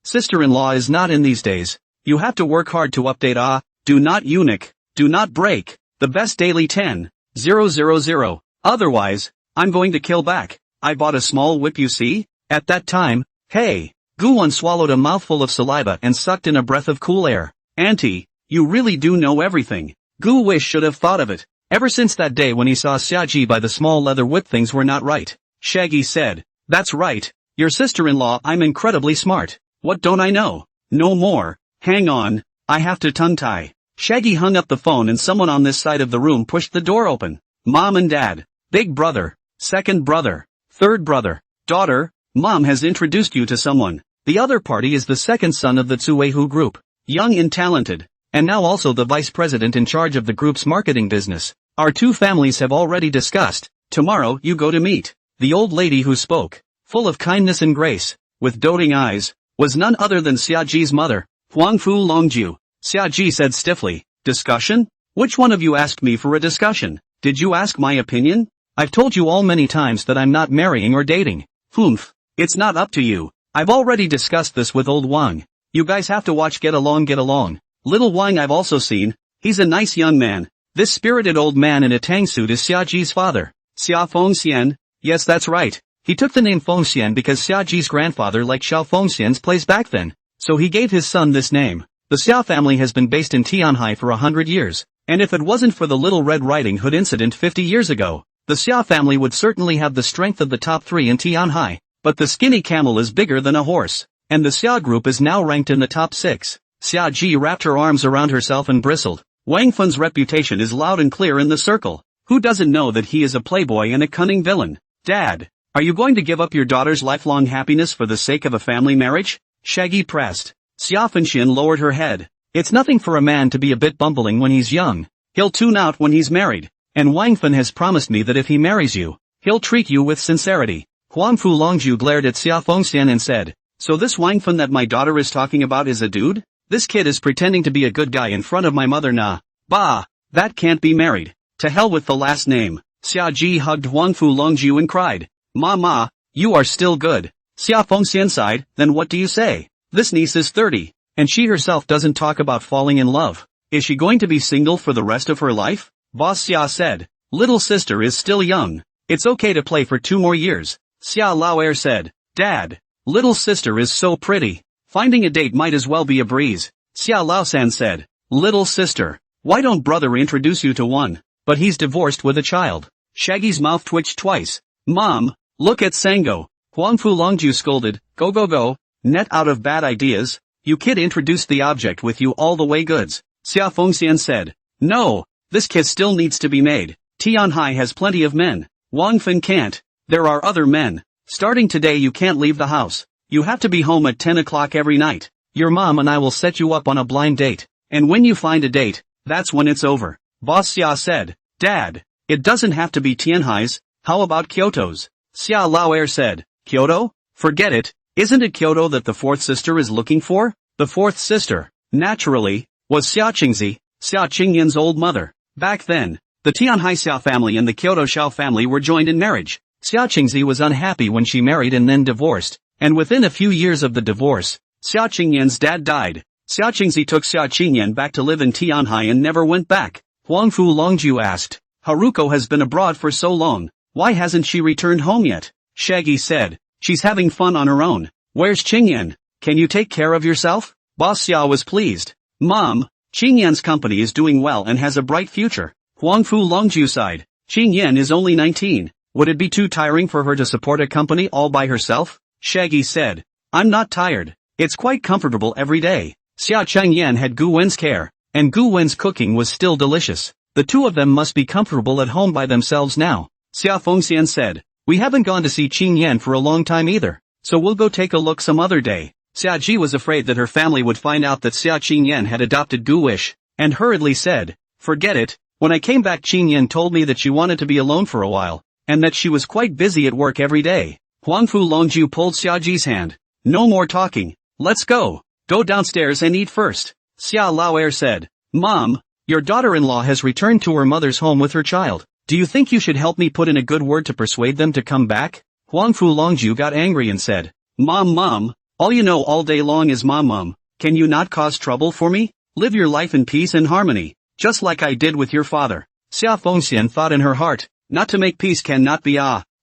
[SPEAKER 1] sister-in-law is not in these days. You have to work hard to update do not eunuch, do not break, the best daily 10,000. Otherwise, I'm going to kill back. I bought a small whip you see? At that time, hey. Gu Wan swallowed a mouthful of saliva and sucked in a breath of cool air. Auntie, you really do know everything. Gu Wish should have thought of it. Ever since that day when he saw Xiaji by the small leather whip, things were not right. Shaggy said. That's right. Your sister-in-law, I'm incredibly smart. What don't I know? No more. Hang on. I have to tongue-tie. Shaggy hung up the phone and someone on this side of the room pushed the door open. Mom and Dad. Big brother. Second brother. Third brother. Daughter. Mom has introduced you to someone. The other party is the second son of the Tsuweihu group. Young and talented. And now also the vice president in charge of the group's marketing business. Our two families have already discussed. Tomorrow you go to meet. The old lady who spoke, full of kindness and grace, with doting eyes, was none other than Xiaji's mother, Huangfu Longju. Xiaji said stiffly. Discussion? Which one of you asked me for a discussion? Did you ask my opinion? I've told you all many times that I'm not marrying or dating. Humph. It's not up to you. I've already discussed this with old Wang. You guys have to watch Get Along. Little Wang I've also seen. He's a nice young man. This spirited old man in a tang suit is Xiaji's father. Xia Fengxian. Yes, that's right. He took the name Fengxian because Xiaji's grandfather liked Xiao Fengxian's place back then. So he gave his son this name. The Xia family has been based in Tianhai for 100 years. And if it wasn't for the Little Red Riding Hood incident 50 years ago, the Xia family would certainly have the strength of the top 3 in Tianhai. But the skinny camel is bigger than a horse. And the Xia group is now ranked in the top 6. Xia Ji wrapped her arms around herself and bristled. Wang Fun's reputation is loud and clear in the circle. Who doesn't know that he is a playboy and a cunning villain? Dad, are you going to give up your daughter's lifelong happiness for the sake of a family marriage? Shaggy pressed. Xia Fengxian lowered her head. It's nothing for a man to be a bit bumbling when he's young. He'll tune out when he's married. And Wang Fen has promised me that if he marries you, he'll treat you with sincerity. Huangfu Longzhu glared at Xia Fengxian and said, so this Wang Fen that my daughter is talking about is a dude? This kid is pretending to be a good guy in front of my mother. Nah. Bah, that can't be married. To hell with the last name. Xia Ji hugged Huangfu Longzhu and cried, Ma, you are still good. Xia Fengxian sighed, then what do you say? This niece is 30, and she herself doesn't talk about falling in love. Is she going to be single for the rest of her life? Boss Xia said, little sister is still young. It's okay to play for 2 more years. Xia Laoer said, Dad, little sister is so pretty. Finding a date might as well be a breeze. Xia Laosan said, little sister, why don't brother introduce you to one? But he's divorced with a child. Shaggy's mouth twitched twice. Mom, look at Sango. Huangfu Longzhu scolded, go. Net out of bad ideas. You kid introduced the object with you all the way goods. Xia Fengxian said, no, this kiss still needs to be made. Tianhai has plenty of men. Wang Fen can't. There are other men. Starting today you can't leave the house. You have to be home at 10 o'clock every night. Your mom and I will set you up on a blind date. And when you find a date, that's when it's over. Boss Xia said, Dad, it doesn't have to be Tianhai's. How about Kyoto's? Xia Laoer said, Kyoto? Forget it. Isn't it Kyoto that the fourth sister is looking for? The fourth sister, naturally, was Xia Qingzi, Xia Qingyan's old mother. Back then, the Tianhai Xia family and the Kyoto Xiao family were joined in marriage. Xia Qingzi was unhappy when she married and then divorced, and within a few years of the divorce, Xia Qingyan's dad died. Xia Qingzi took Xia Qingyan back to live in Tianhai and never went back. Huangfu Longzhu asked, Haruko has been abroad for so long, why hasn't she returned home yet? Shaggy said, she's having fun on her own. Where's Qingyan? Can you take care of yourself? Boss Xia was pleased. Mom, Qingyan's company is doing well and has a bright future. Huangfu Longzhu sighed. Qingyan is only 19. Would it be too tiring for her to support a company all by herself? Shaggy said, I'm not tired. It's quite comfortable every day. Xia Qingyan had Gu Wen's care, and Gu Wen's cooking was still delicious. The two of them must be comfortable at home by themselves now. Xia Fengxian said, we haven't gone to see Qingyan for a long time either, so we'll go take a look some other day. Xia Ji was afraid that her family would find out that Xia Qingyan had adopted Gu Wish, and hurriedly said, forget it. When I came back Qingyan told me that she wanted to be alone for a while, and that she was quite busy at work every day. Huangfu Longzhu pulled Xia Ji's hand. No more talking. Let's go. Go downstairs and eat first. Xia Laoer said, Mom, your daughter-in-law has returned to her mother's home with her child. Do you think you should help me put in a good word to persuade them to come back? Huangfu Longzhu got angry and said, Mom, all you know all day long is Mom. Can you not cause trouble for me? Live your life in peace and harmony, just like I did with your father. Xia Fengxian thought in her heart, not to make peace cannot be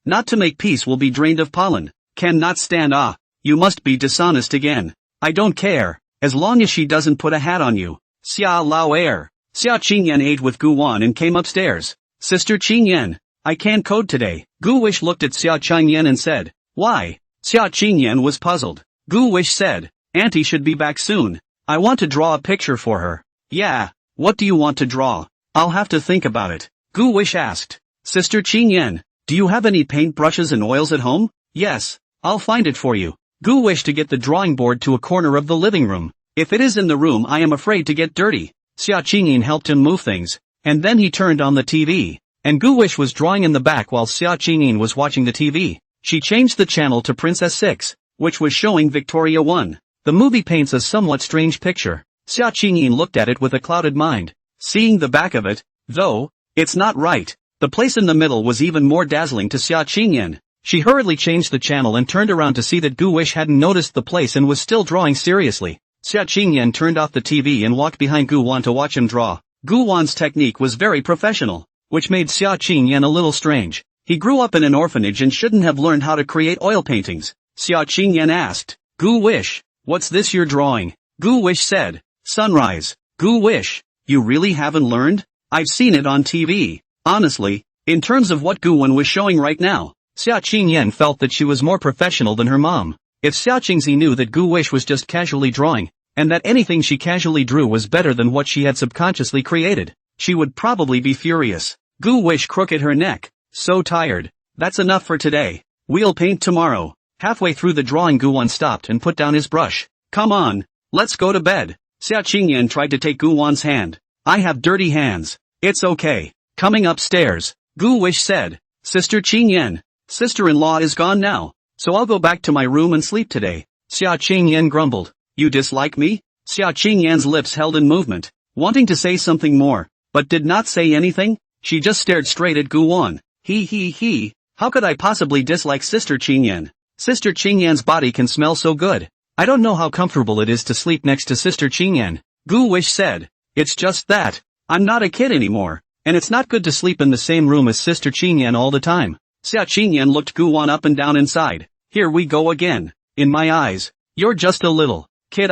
[SPEAKER 1] not to make peace will be drained of pollen, cannot stand you must be dishonest again. I don't care, as long as she doesn't put a hat on you. Xia Laoer. Xia Qingyan ate with Gu Wan and came upstairs. Sister Qingyan, I can't code today. Gu Wish looked at Xia Qingyan and said, why? Xia Qingyan was puzzled. Gu Wish said, Auntie should be back soon. I want to draw a picture for her. Yeah, what do you want to draw? I'll have to think about it. Gu Wish asked. Sister Qingyan, do you have any paint brushes and oils at home? Yes, I'll find it for you. Gu wished to get the drawing board to a corner of the living room. If it is in the room I am afraid to get dirty. Xia Qingyin helped him move things, and then he turned on the TV. And Gu Wish was drawing in the back while Xia Qingyin was watching the TV. She changed the channel to Princess 6, which was showing Victoria 1. The movie paints a somewhat strange picture. Xia Qingyin looked at it with a clouded mind. Seeing the back of it, though, it's not right. The place in the middle was even more dazzling to Xia Qingyin. She hurriedly changed the channel and turned around to see that Gu Wish hadn't noticed the place and was still drawing seriously. Xia Qingyan turned off the TV and walked behind Gu Wan to watch him draw. Gu Wan's technique was very professional, which made Xia Qingyan a little strange. He grew up in an orphanage and shouldn't have learned how to create oil paintings. Xia Qingyan asked, Gu Wish, what's this you're drawing? Gu Wish said, sunrise. Gu Wish, you really haven't learned? I've seen it on TV. Honestly, in terms of what Gu Wan was showing right now, Xia Qingyan felt that she was more professional than her mom. If Xia Qingzi knew that Gu Wish was just casually drawing, and that anything she casually drew was better than what she had subconsciously created, she would probably be furious. Gu Wish crooked her neck. So tired. That's enough for today. We'll paint tomorrow. Halfway through the drawing, Guwon stopped and put down his brush. Come on. Let's go to bed. Xia Qingyan tried to take Guwon's hand. I have dirty hands. It's okay. Coming upstairs, Gu Wish said. Sister Qingyan. Sister-in-law is gone now, so I'll go back to my room and sleep today. Xia Qingyan grumbled. You dislike me? Xia Qingyan's lips held in movement, wanting to say something more, but did not say anything. She just stared straight at Guwon. He. How could I possibly dislike Sister Qingyan? Sister Qingyan's body can smell so good. I don't know how comfortable it is to sleep next to Sister Qingyan. Gu Wish said. It's just that. I'm not a kid anymore, and it's not good to sleep in the same room as Sister Qingyan all the time. Xia Qingyan looked Guwon up and down inside. Here we go again. In my eyes. You're just a little kid.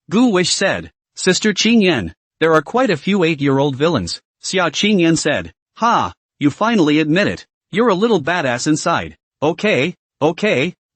[SPEAKER 1] Gu Wish said. Sister Qingyan. There are quite a few 8-year-old villains. Xia Qingyan said. Ha! You finally admit it. You're a little badass inside. Okay.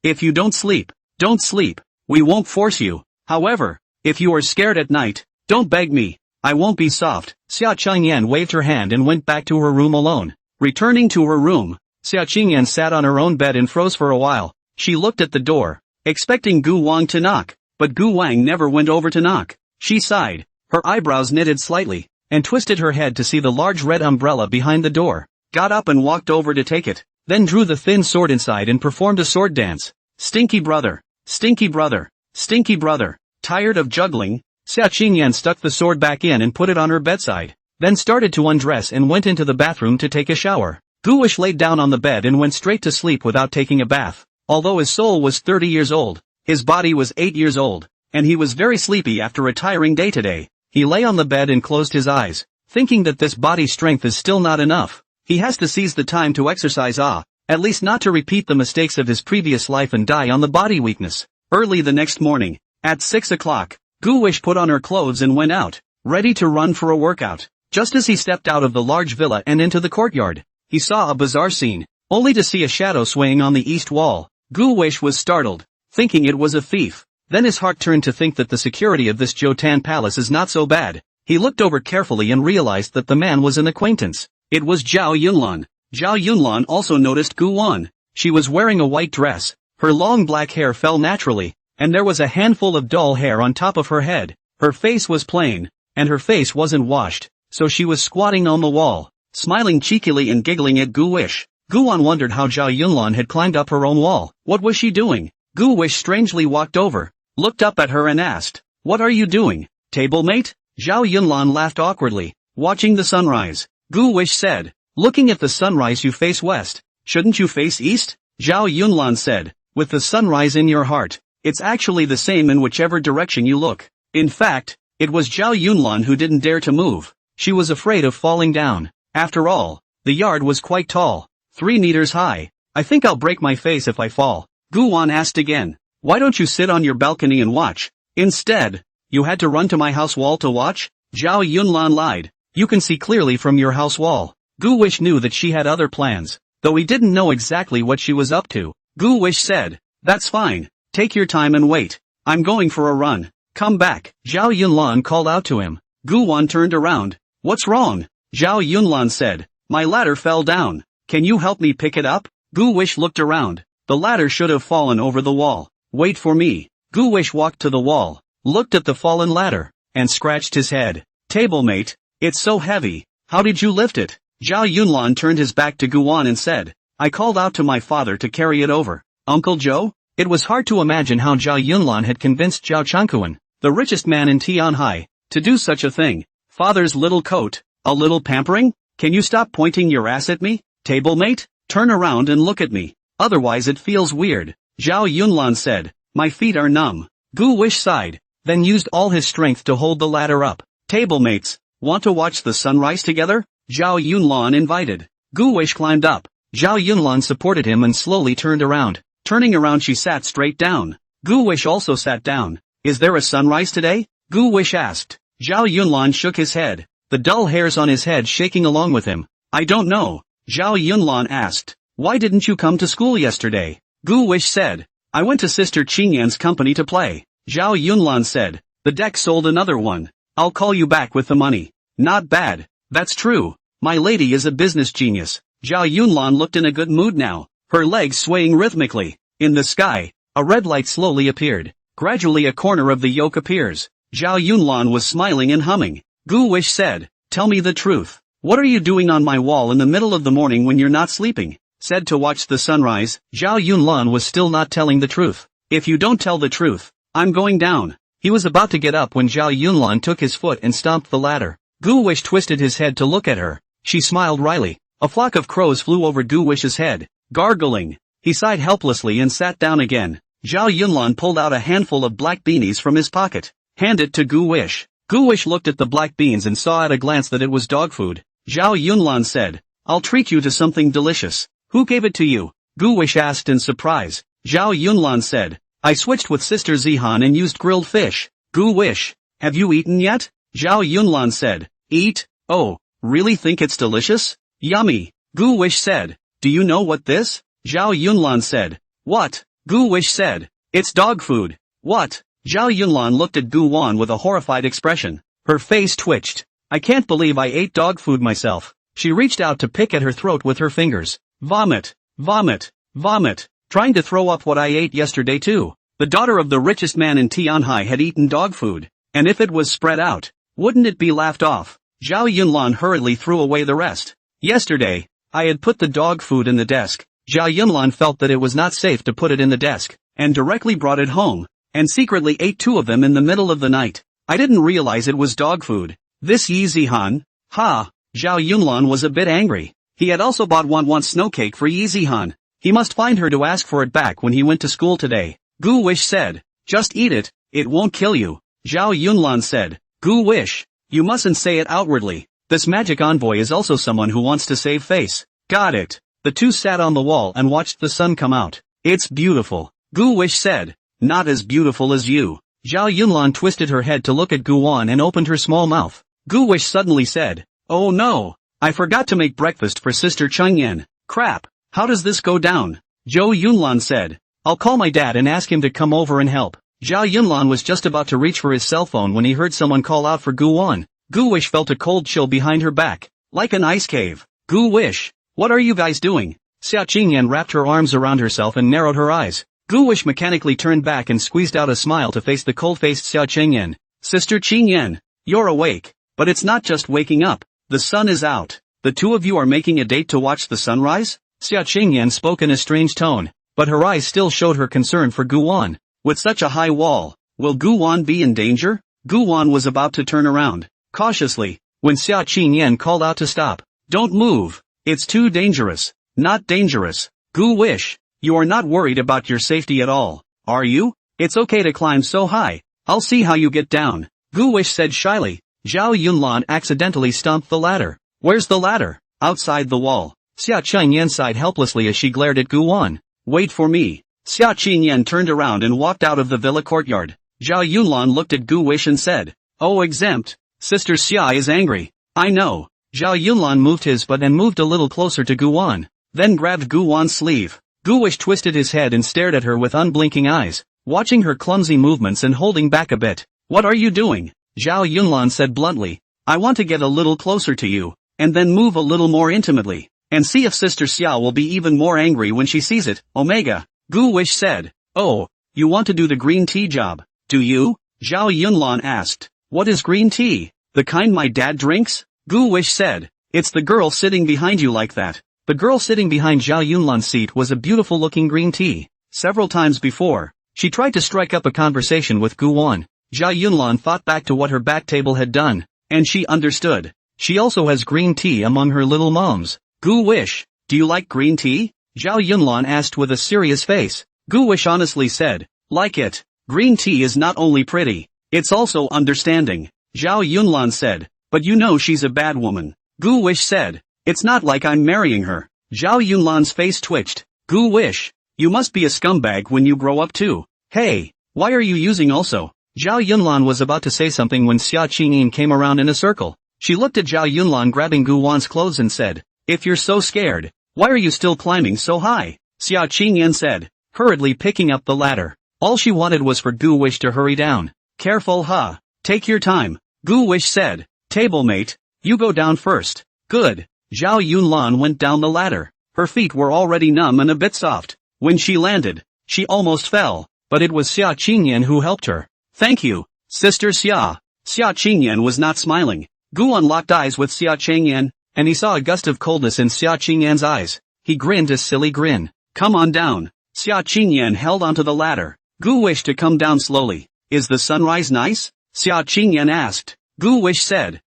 [SPEAKER 1] If you don't sleep, don't sleep. We won't force you. However, if you are scared at night, don't beg me. I won't be soft. Xia Qingyan waved her hand and went back to her room alone. Returning to her room, Xia Qingyan sat on her own bed and froze for a while. She looked at the door, expecting Gu Wang to knock, but Gu Wang never went over to knock. She sighed, her eyebrows knitted slightly, and twisted her head to see the large red umbrella behind the door. Got up and walked over to take it, then drew the thin sword inside and performed a sword dance. Stinky brother, stinky brother, stinky brother. Tired of juggling, Xia Qingyan stuck the sword back in and put it on her bedside, then started to undress and went into the bathroom to take a shower. Gu Wish laid down on the bed and went straight to sleep without taking a bath. Although his soul was 30 years old, his body was 8 years old, and he was very sleepy after a tiring day today. He lay on the bed and closed his eyes, thinking that this body strength is still not enough. He has to seize the time to exercise at least not to repeat the mistakes of his previous life and die on the body weakness. Early the next morning, at 6 o'clock, Gu Wish put on her clothes and went out, ready to run for a workout. Just as he stepped out of the large villa and into the courtyard, he saw a bizarre scene, only to see a shadow swaying on the east wall. Gu Wish was startled, thinking it was a thief. Then his heart turned to think that the security of this Jotan palace is not so bad. He looked over carefully and realized that the man was an acquaintance. It was Zhao Yunlan. Zhao Yunlan also noticed Guwon. She was wearing a white dress, her long black hair fell naturally, and there was a handful of dull hair on top of her head. Her face was plain, and her face wasn't washed, so she was squatting on the wall, smiling cheekily and giggling at Gu Wish. Guwon wondered how Zhao Yunlan had climbed up her own wall. What was she doing? Gu Wish strangely walked over, looked up at her and asked, "What are you doing, table mate?" Zhao Yunlan laughed awkwardly. "Watching the sunrise." Gu Wish said, "Looking at the sunrise you face west. Shouldn't you face east?" Zhao Yunlan said, "With the sunrise in your heart, it's actually the same in whichever direction you look." In fact, it was Zhao Yunlan who didn't dare to move. She was afraid of falling down. After all, the yard was quite tall, 3 meters high. "I think I'll break my face if I fall." Guwon asked again, "Why don't you sit on your balcony and watch?" "Instead, you had to run to my house wall to watch?" Zhao Yunlan lied. "You can see clearly from your house wall." Gu Wish knew that she had other plans, though he didn't know exactly what she was up to. Gu Wish said, "That's fine. Take your time and wait. I'm going for a run. Come back." Zhao Yunlan called out to him. Guwon turned around. "What's wrong?" Zhao Yunlan said, "My ladder fell down. Can you help me pick it up?" Gu Wish looked around. The ladder should have fallen over the wall. "Wait for me." Gu Wish walked to the wall, looked at the fallen ladder, and scratched his head. "Tablemate, it's so heavy. How did you lift it?" Zhao Yunlan turned his back to Guwon and said, "I called out to my father to carry it over." Uncle Joe? It was hard to imagine how Zhao Yunlan had convinced Zhao Changkuan, the richest man in Tianhai, to do such a thing. Father's little coat, a little pampering? Can you stop pointing your ass at me, tablemate? Turn around and look at me. Otherwise it feels weird. Zhao Yunlan said, "My feet are numb." Gu Wish sighed, then used all his strength to hold the ladder up. "Tablemates, want to watch the sunrise together?" Zhao Yunlan invited. Gu Wish climbed up. Zhao Yunlan supported him and slowly turned around. Turning around she sat straight down. Gu Wish also sat down. "Is there a sunrise today?" Gu Wish asked. Zhao Yunlan shook his head, the dull hairs on his head shaking along with him. "I don't know." Zhao Yunlan asked, "Why didn't you come to school yesterday?" Gu Wish said, "I went to Sister Qingyan's company to play." Zhao Yunlan said, "The deck sold another one. I'll call you back with the money." "Not bad. That's true. My lady is a business genius. Zhao Yunlan looked in a good mood now, her legs swaying rhythmically. In the sky, a red light slowly appeared. Gradually a corner of the yoke appears. Zhao Yunlan was smiling and humming. Gu Wish said, "Tell me the truth. What are you doing on my wall in the middle of the morning when you're not sleeping?" Said to watch the sunrise. Zhao Yunlan was still not telling the truth. "If you don't tell the truth, I'm going down." He was about to get up when Zhao Yunlan took his foot and stomped the ladder. Gu Wish twisted his head to look at her. She smiled wryly. A flock of crows flew over Gu Wish's head, gargling. He sighed helplessly and sat down again. Zhao Yunlan pulled out a handful of black beanies from his pocket. Hand it to Gu Wish. Gu Wish looked at the black beans and saw at a glance that it was dog food. Zhao Yunlan said, "I'll treat you to something delicious." "Who gave it to you?" Gu Wish asked in surprise. Zhao Yunlan said, "I switched with Sister Zihan and used grilled fish." Gu Wish, "Have you eaten yet?" Zhao Yunlan said, "Eat? Oh, really think it's delicious? Yummy." Gu Wish said, "Do you know what this?" Zhao Yunlan said, "What?" Gu Wish said, "It's dog food." "What?" Zhao Yunlan looked at Gu Wan with a horrified expression. Her face twitched. "I can't believe I ate dog food myself." She reached out to pick at her throat with her fingers. "Vomit, vomit, vomit. Trying to throw up what I ate yesterday too." The daughter of the richest man in Tianhai had eaten dog food, and if it was spread out, wouldn't it be laughed off? Zhao Yunlan hurriedly threw away the rest. "Yesterday, I had put the dog food in the desk." Zhao Yunlan felt that it was not safe to put it in the desk, and directly brought it home, and secretly ate 2 of them in the middle of the night. "I didn't realize it was dog food. This Yi Zihan." Ha! Zhao Yunlan was a bit angry. He had also bought one snow cake for Yi Zihan. He must find her to ask for it back when he went to school today. Gu Wish said, "Just eat it, it won't kill you." Zhao Yunlan said, "Gu Wish, you mustn't say it outwardly. This magic envoy is also someone who wants to save face." "Got it." The two sat on the wall and watched the sun come out. "It's beautiful." Gu Wish said, "Not as beautiful as you." Zhao Yunlan twisted her head to look at Gu Wan and opened her small mouth. Gu Wish suddenly said, "Oh no, I forgot to make breakfast for Sister Chengyan. Crap, how does this go down?" Zhou Yunlan said, "I'll call my dad and ask him to come over and help." Zhao Yunlan was just about to reach for his cell phone when he heard someone call out for Gu Wan. Gu Wish felt a cold chill behind her back, like an ice cave. "Gu Wish, what are you guys doing?" Xia Qingyan wrapped her arms around herself and narrowed her eyes. Gu Wish mechanically turned back and squeezed out a smile to face the cold-faced Xia Qingyan. "Sister Qingyan, you're awake. But it's not just waking up. The sun is out. The two of you are making a date to watch the sunrise?" Xia Qingyan spoke in a strange tone, but her eyes still showed her concern for Gu Wan. With such a high wall, will Gu Wan be in danger? Gu Wan was about to turn around, cautiously, when Xia Qingyan called out to stop. "Don't move. It's too dangerous." "Not dangerous. Gu Wish, you are not worried about your safety at all, are you? It's okay to climb so high. I'll see how you get down," Gu Wish said shyly. Zhao Yunlan accidentally stomped the ladder. "Where's the ladder?" "Outside the wall." Xia Qingyan sighed helplessly as she glared at Gu Wan. "Wait for me." Xia Qingyan turned around and walked out of the villa courtyard. Zhao Yunlan looked at Gu Wish and said, "Oh, exempt. Sister Xia is angry." "I know." Zhao Yunlan moved his butt and moved a little closer to Gu Wan, then grabbed Gu Wan's sleeve. Gu Wish twisted his head and stared at her with unblinking eyes, watching her clumsy movements and holding back a bit. "What are you doing?" Zhao Yunlan said bluntly. "I want to get a little closer to you, and then move a little more intimately, and see if Sister Xia will be even more angry when she sees it." Omega. Gu Wish said, "Oh, you want to do the green tea job, do you?" Zhao Yunlan asked. "What is green tea? The kind my dad drinks?" Gu Wish said, "It's the girl sitting behind you like that." The girl sitting behind Zhao Yunlan's seat was a beautiful-looking green tea. Several times before, she tried to strike up a conversation with Gu Wan. Zhao Yunlan thought back to what her back table had done, and she understood. She also has green tea among her little moms. "Gu Wish, do you like green tea?" Zhao Yunlan asked with a serious face. Gu Wish honestly said, "Like it. Green tea is not only pretty, it's also understanding." Zhao Yunlan said, "But you know she's a bad woman." Gu Wish said, "It's not like I'm marrying her." Zhao Yunlan's face twitched. "Gu Wish, you must be a scumbag when you grow up too. Hey, why are you using also?" Zhao Yunlan was about to say something when Xia Qingyan came around in a circle. She looked at Zhao Yunlan grabbing Gu Wan's clothes and said, "If you're so scared, why are you still climbing so high?" Xia Qingyan said, hurriedly picking up the ladder. All she wanted was for Gu Wish to hurry down. "Careful, huh? Take your time," Gu Wish said. "Table mate, you go down first." "Good." Zhao Yunlan went down the ladder. Her feet were already numb and a bit soft. When she landed, she almost fell, but it was Xia Qingyan who helped her. Thank you, Sister Xia. Xia Qingyan was not smiling. Guan locked eyes with Xia Qingyan, and he saw a gust of coldness in Xia Qingyan's eyes. He grinned a silly grin. Come on down. Xia Qingyan held onto the ladder. Gu wished to come down slowly. Is the sunrise nice? Xia Qingyan asked. Gu wish said.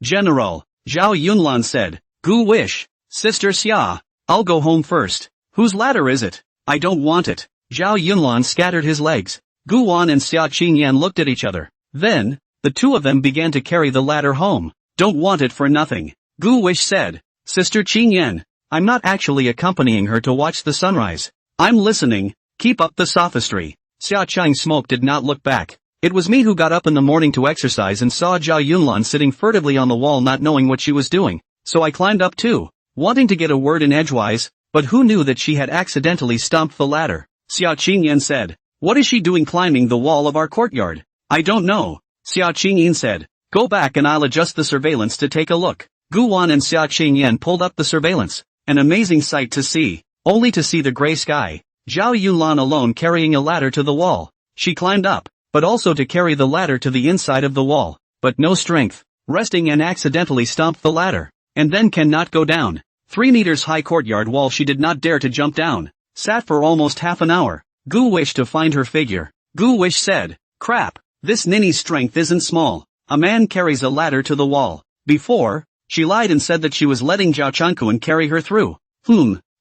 [SPEAKER 1] General. Zhao Yunlan said. Gu wish. Sister Xia. I'll go home first. Whose ladder is it? I don't want it. Zhao Yunlan scattered his legs. Guan and Xia Qingyan looked at each other. Then, the two of them began to carry the ladder home. Don't want it for nothing. Gu wish said. Sister Qingyan. I'm not actually accompanying her to watch the sunrise. I'm listening. Keep up the sophistry. Xia Chang's smoke did not look back. It was me who got up in the morning to exercise and saw Zhao Yunlan sitting furtively on the wall not knowing what she was doing, so I climbed up too, wanting to get a word in edgewise, but who knew that she had accidentally stomped the ladder? Xia Qingyan said. What is she doing climbing the wall of our courtyard? I don't know. Xia Qingyan said. Go back and I'll adjust the surveillance to take a look. Guan and Xia Qingyan pulled up the surveillance. An amazing sight to see, only to see the gray sky. Zhao Yunlan alone carrying a ladder to the wall. She climbed up, but also to carry the ladder to the inside of the wall, but no strength, resting and accidentally stomped the ladder, and then cannot go down. 3 meters high courtyard wall she did not dare to jump down. Sat for almost half an hour. Gu wished to find her figure. Gu wish said. Crap, this ninny's strength isn't small. A man carries a ladder to the wall. Before, she lied and said that she was letting Zhao Changkuan carry her through.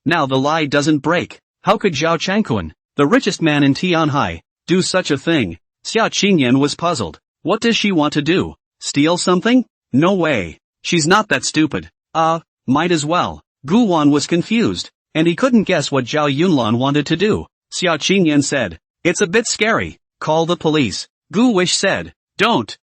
[SPEAKER 1] Now the lie doesn't break. How could Zhao Changkuan, the richest man in Tianhai, do such a thing? Xia Qingyan was puzzled. What does she want to do? Steal something? No way. She's not that stupid. Might as well. Guan was confused, and he couldn't guess what Zhao Yunlan wanted to do. Xia Qingyan said. It's a bit scary. Call the police. Gu wish said. Don't.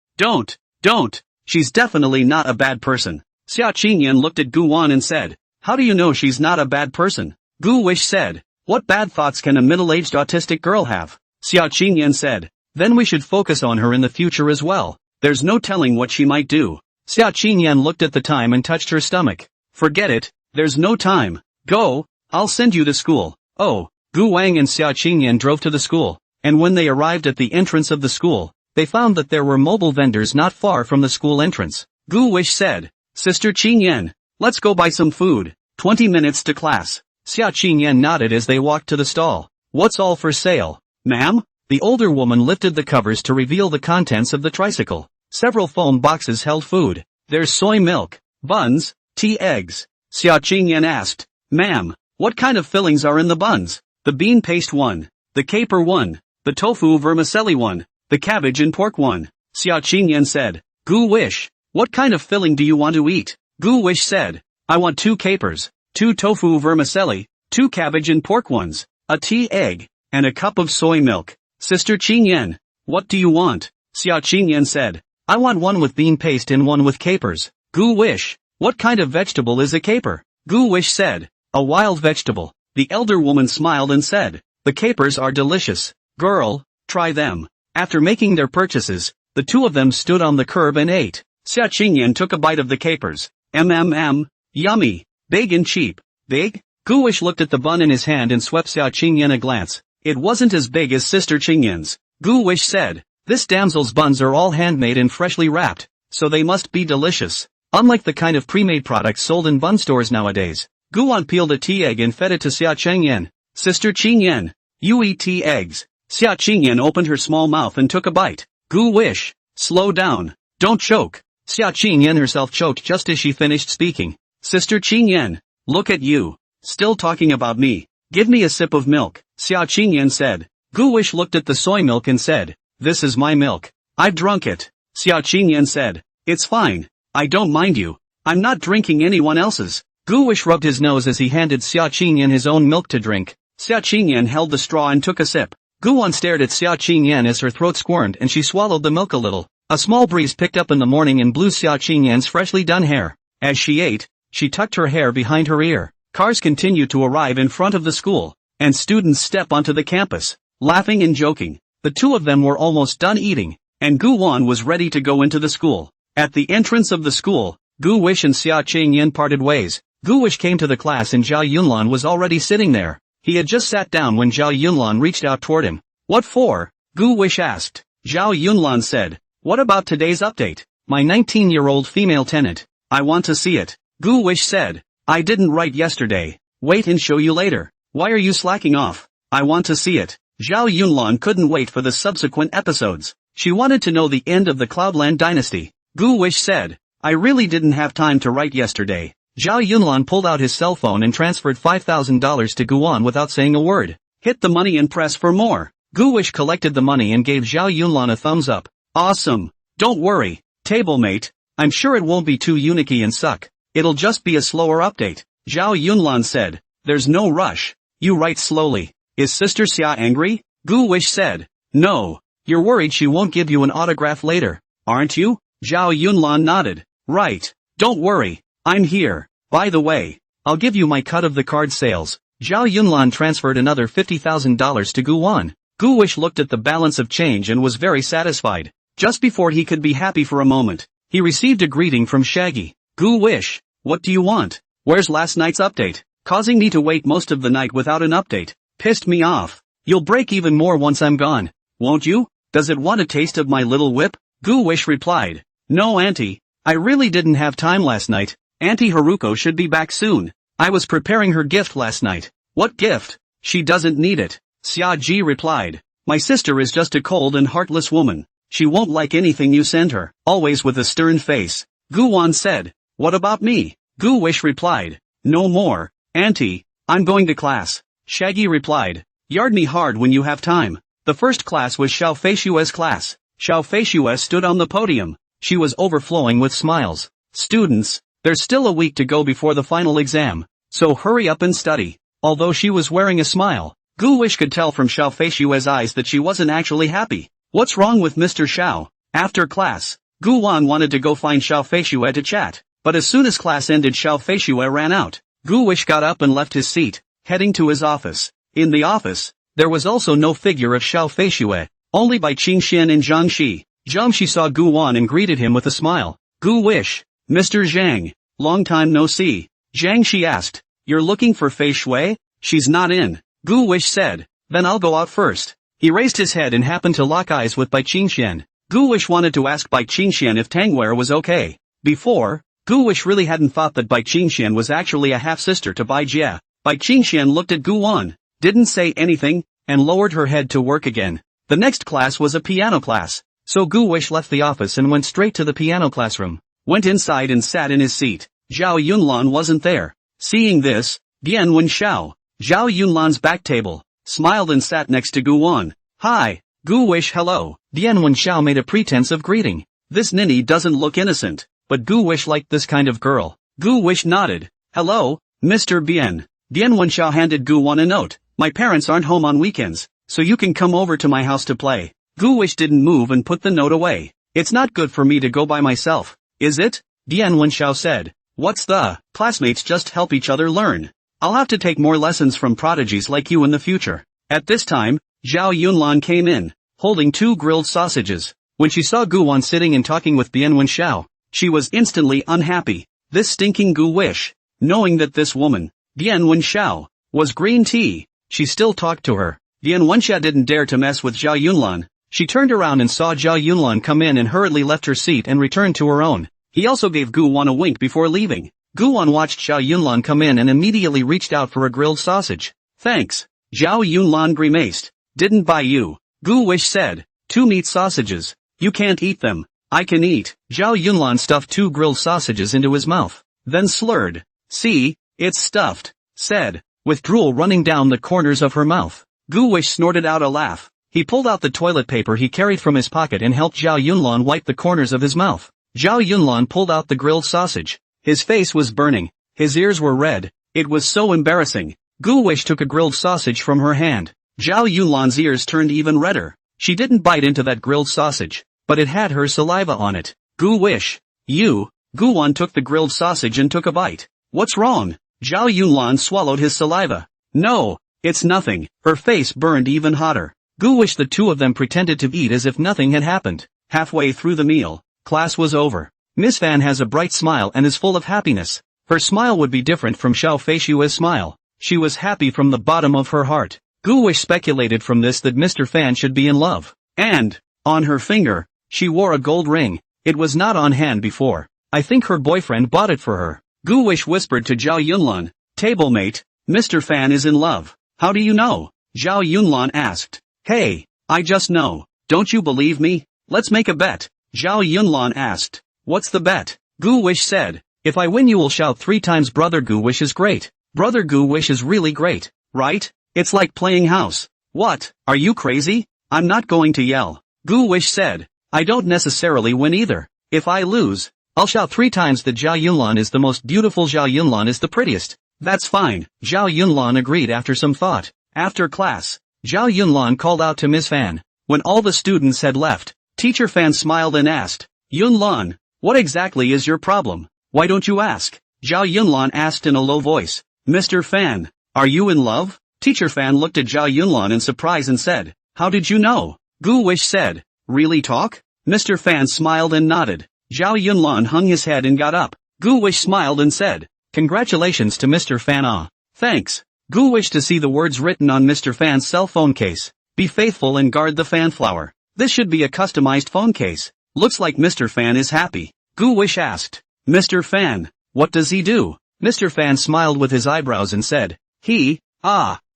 [SPEAKER 1] She's definitely not a bad person. Xia Qingyan looked at Guan and said. How do you know she's not a bad person? Gu wish said. What bad thoughts can a middle-aged autistic girl have? Xia Qingyan said. Then we should focus on her in the future as well. There's no telling what she might do. Xia Qingyan looked at the time and touched her stomach. Forget it, there's no time. Go, I'll send you to school. Oh, Gu Wang and Xia Qingyan drove to the school, and when they arrived at the entrance of the school, they found that there were mobile vendors not far from the school entrance. Gu wish said. Sister Qingyan, let's go buy some food. 20 minutes to class. Xia Qingyan nodded as they walked to the stall. What's all for sale? Ma'am? The older woman lifted the covers to reveal the contents of the tricycle. Several foam boxes held food. There's soy milk, buns, tea, eggs. Xia Qingyan asked. Ma'am, what kind of fillings are in the buns? The bean paste one, the caper one, the tofu vermicelli one, the cabbage and pork one. Xia Qingyan said. Gu wish, what kind of filling do you want to eat? Gu wish said. I want 2 capers, 2 tofu vermicelli, 2 cabbage and pork ones, a tea egg, and a cup of soy milk. Sister Qingyan, what do you want? Xia Qingyan said. I want one with bean paste and one with capers. Gu wish, what kind of vegetable is a caper? Gu wish said. A wild vegetable. The elder woman smiled and said. The capers are delicious. Girl, try them. After making their purchases, the two of them stood on the curb and ate. Xia Qingyan took a bite of the capers. Yummy. Big and cheap. Big? Gu wish looked at the bun in his hand and swept Xia Qingyan a glance. It wasn't as big as Sister Qingyan's. Gu wish said. This damsel's buns are all handmade and freshly wrapped, so they must be delicious. Unlike the kind of pre-made products sold in bun stores nowadays. Guan peeled a tea egg and fed it to Xia Qingyan. Sister Qingyan, you eat tea eggs. Xia Qingyan opened her small mouth and took a bite. Gu wish, slow down. Don't choke. Xia Qingyan herself choked just as she finished speaking. Sister Qingyan, look at you. Still talking about me. Give me a sip of milk, Xia Qingyan said. Gu wish looked at the soy milk and said. This is my milk. I've drunk it. Xia Qingyan said. It's fine. I don't mind you. I'm not drinking anyone else's. Gu wish rubbed his nose as he handed Xia Qingyan his own milk to drink. Xia Qingyan held the straw and took a sip. Guan stared at Xia Qingyan as her throat squirmed and she swallowed the milk a little. A small breeze picked up in the morning and blew Xia Qingyan's freshly done hair. As she ate, she tucked her hair behind her ear. Cars continued to arrive in front of the school, and students step onto the campus, laughing and joking. The two of them were almost done eating, and Guan was ready to go into the school. At the entrance of the school, Gu Wish and Xia Qingyan parted ways. Gu Wish came to the class and Zhao Yunlan was already sitting there. He had just sat down when Zhao Yunlan reached out toward him. What for? Gu Wish asked. Zhao Yunlan said, what about today's update? My 19-year-old female tenant. I want to see it. Gu Wish said, I didn't write yesterday. Wait and show you later. Why are you slacking off? I want to see it. Zhao Yunlan couldn't wait for the subsequent episodes. She wanted to know the end of the Cloudland dynasty. Gu Wish said, I really didn't have time to write yesterday. Zhao Yunlan pulled out his cell phone and transferred $5,000 to Guan without saying a word. Hit the money and press for more. Gu Wish collected the money and gave Zhao Yunlan a thumbs up. Awesome. Don't worry, tablemate. I'm sure it won't be too unique and suck. It'll just be a slower update. Zhao Yunlan said, there's no rush. You write slowly. Is Sister Xia angry? Gu Wish said, no. You're worried she won't give you an autograph later, aren't you? Zhao Yunlan nodded. Right. Don't worry. I'm here. By the way, I'll give you my cut of the card sales. Zhao Yunlan transferred another $50,000 to Guan. Gu Wish looked at the balance of change and was very satisfied. Just before he could be happy for a moment, he received a greeting from Shaggy. Gu Wish, what do you want? Where's last night's update? Causing me to wait most of the night without an update. Pissed me off. You'll break even more once I'm gone. Won't you? Does it want a taste of my little whip? Gu Wish replied. No, Auntie. I really didn't have time last night. Auntie Haruko should be back soon. I was preparing her gift last night. What gift? She doesn't need it. Xia Ji replied. My sister is just a cold and heartless woman. She won't like anything you send her. Always with a stern face. Guan said. What about me? Gu Wish replied. No more. Auntie, I'm going to class. Shaggy replied. Yard me hard when you have time. The first class was Xiao Feishue's class. Xiao Feishue stood on the podium. She was overflowing with smiles. Students, there's still a week to go before the final exam, so hurry up and study. Although she was wearing a smile, Gu Wish could tell from Xiao Feishue's eyes that she wasn't actually happy. What's wrong with Mr. Xiao? After class, Guan wanted to go find Xiao Feishue to chat, but as soon as class ended Xiao Feishue ran out. Gu Wish got up and left his seat, heading to his office. In the office, there was also no figure of Xiao Feishue, only by Qingxian and Zhang Shi. Zhang Shi saw Guan and greeted him with a smile. Gu Wish, Mr. Zhang, long time no see. Zhang Shi asked, you're looking for Feishue? She's not in. Gu Wish said, then I'll go out first. He raised his head and happened to lock eyes with Bai Qingxian. Gu Wish wanted to ask Bai Qingxian if Tangware was okay. Before, Gu Wish really hadn't thought that Bai Qingxian was actually a half-sister to Bai Jie. Bai Qingxian looked at Guan, didn't say anything, and lowered her head to work again. The next class was a piano class, so Gu Wish left the office and went straight to the piano classroom. Went inside and sat in his seat. Zhao Yunlan wasn't there. Seeing this, Dian Wenxiao, Zhao Yunlan's back table, smiled and sat next to Guan. Hi, Gu Wish hello. Dian Wenxiao made a pretense of greeting. This ninny doesn't look innocent, but Gu Wish liked this kind of girl. Gu Wish nodded. Hello, Mr. Bien. Dian Wenxiao handed Guan a note. My parents aren't home on weekends, so you can come over to my house to play. Gu Wish didn't move and put the note away. It's not good for me to go by myself, is it? Dian Wenxiao said. What's the? Classmates just help each other learn. I'll have to take more lessons from prodigies like you in the future. At this time, Zhao Yunlan came in, holding 2 grilled sausages. When she saw Guan sitting and talking with Dian Wenxiao, she was instantly unhappy. This stinking Gu Wish, knowing that this woman, Dian Wenxiao, was green tea, she still talked to her. Dian Wenxiao didn't dare to mess with Zhao Yunlan. She turned around and saw Zhao Yunlan come in and hurriedly left her seat and returned to her own. He also gave Guan a wink before leaving. Guan watched Zhao Yunlan come in and immediately reached out for a grilled sausage. Thanks. Zhao Yunlan grimaced. Didn't buy you. Gu Wish said. 2 meat sausages. You can't eat them. I can eat. Zhao Yunlan stuffed 2 grilled sausages into his mouth, then slurred. See, it's stuffed, said, with drool running down the corners of her mouth. Gu Wish snorted out a laugh. He pulled out the toilet paper he carried from his pocket and helped Zhao Yunlan wipe the corners of his mouth. Zhao Yunlan pulled out the grilled sausage. His face was burning. His ears were red. It was so embarrassing. Gu Wish took a grilled sausage from her hand. Zhao Yunlan's ears turned even redder. She didn't bite into that grilled sausage, but it had her saliva on it. Gu Wish. You. Guan took the grilled sausage and took a bite. What's wrong? Zhao Yunlan swallowed his saliva. No, it's nothing. Her face burned even hotter. Gu Wish. The two of them pretended to eat as if nothing had happened. Halfway through the meal, class was over. Miss Fan has a bright smile and is full of happiness. Her smile would be different from Xiao Feishue's smile. She was happy from the bottom of her heart. Gu Wish speculated from this that Mr. Fan should be in love. And, on her finger, she wore a gold ring. It was not on hand before. I think her boyfriend bought it for her. Gu Wish whispered to Zhao Yunlan, "Tablemate, Mr. Fan is in love." "How do you know?" Zhao Yunlan asked. "Hey, I just know. Don't you believe me? Let's make a bet." Zhao Yunlan asked. "What's the bet?" Gu Wish said. "If I win you will shout 3 times Brother Gu Wish is great. Brother Gu Wish is really great, right? It's like playing house." "What, are you crazy? I'm not going to yell." Gu Wish said. "I don't necessarily win either. If I lose, I'll shout 3 times that Zhao Yunlan is the most beautiful, Zhao Yunlan is the prettiest." "That's fine," Zhao Yunlan agreed after some thought. After class, Zhao Yunlan called out to Ms. Fan. When all the students had left, Teacher Fan smiled and asked, "Yunlan, what exactly is your problem? Why don't you ask?" Zhao Yunlan asked in a low voice. "Mr. Fan, are you in love?" Teacher Fan looked at Zhao Yunlan in surprise and said, "How did you know?" Gu Wish said, "Really talk?" Mr. Fan smiled and nodded. Zhao Yunlan hung his head and got up. Gu Wish smiled and said, "Congratulations to Mr. Fan." "Ah, thanks." Gu Wish to see the words written on Mr. Fan's cell phone case. "Be faithful and guard the fan flower." This should be a customized phone case. Looks like Mr. Fan is happy. Gu Wish asked, "Mr. Fan, what does he do?" Mr. Fan smiled with his eyebrows and said, "He,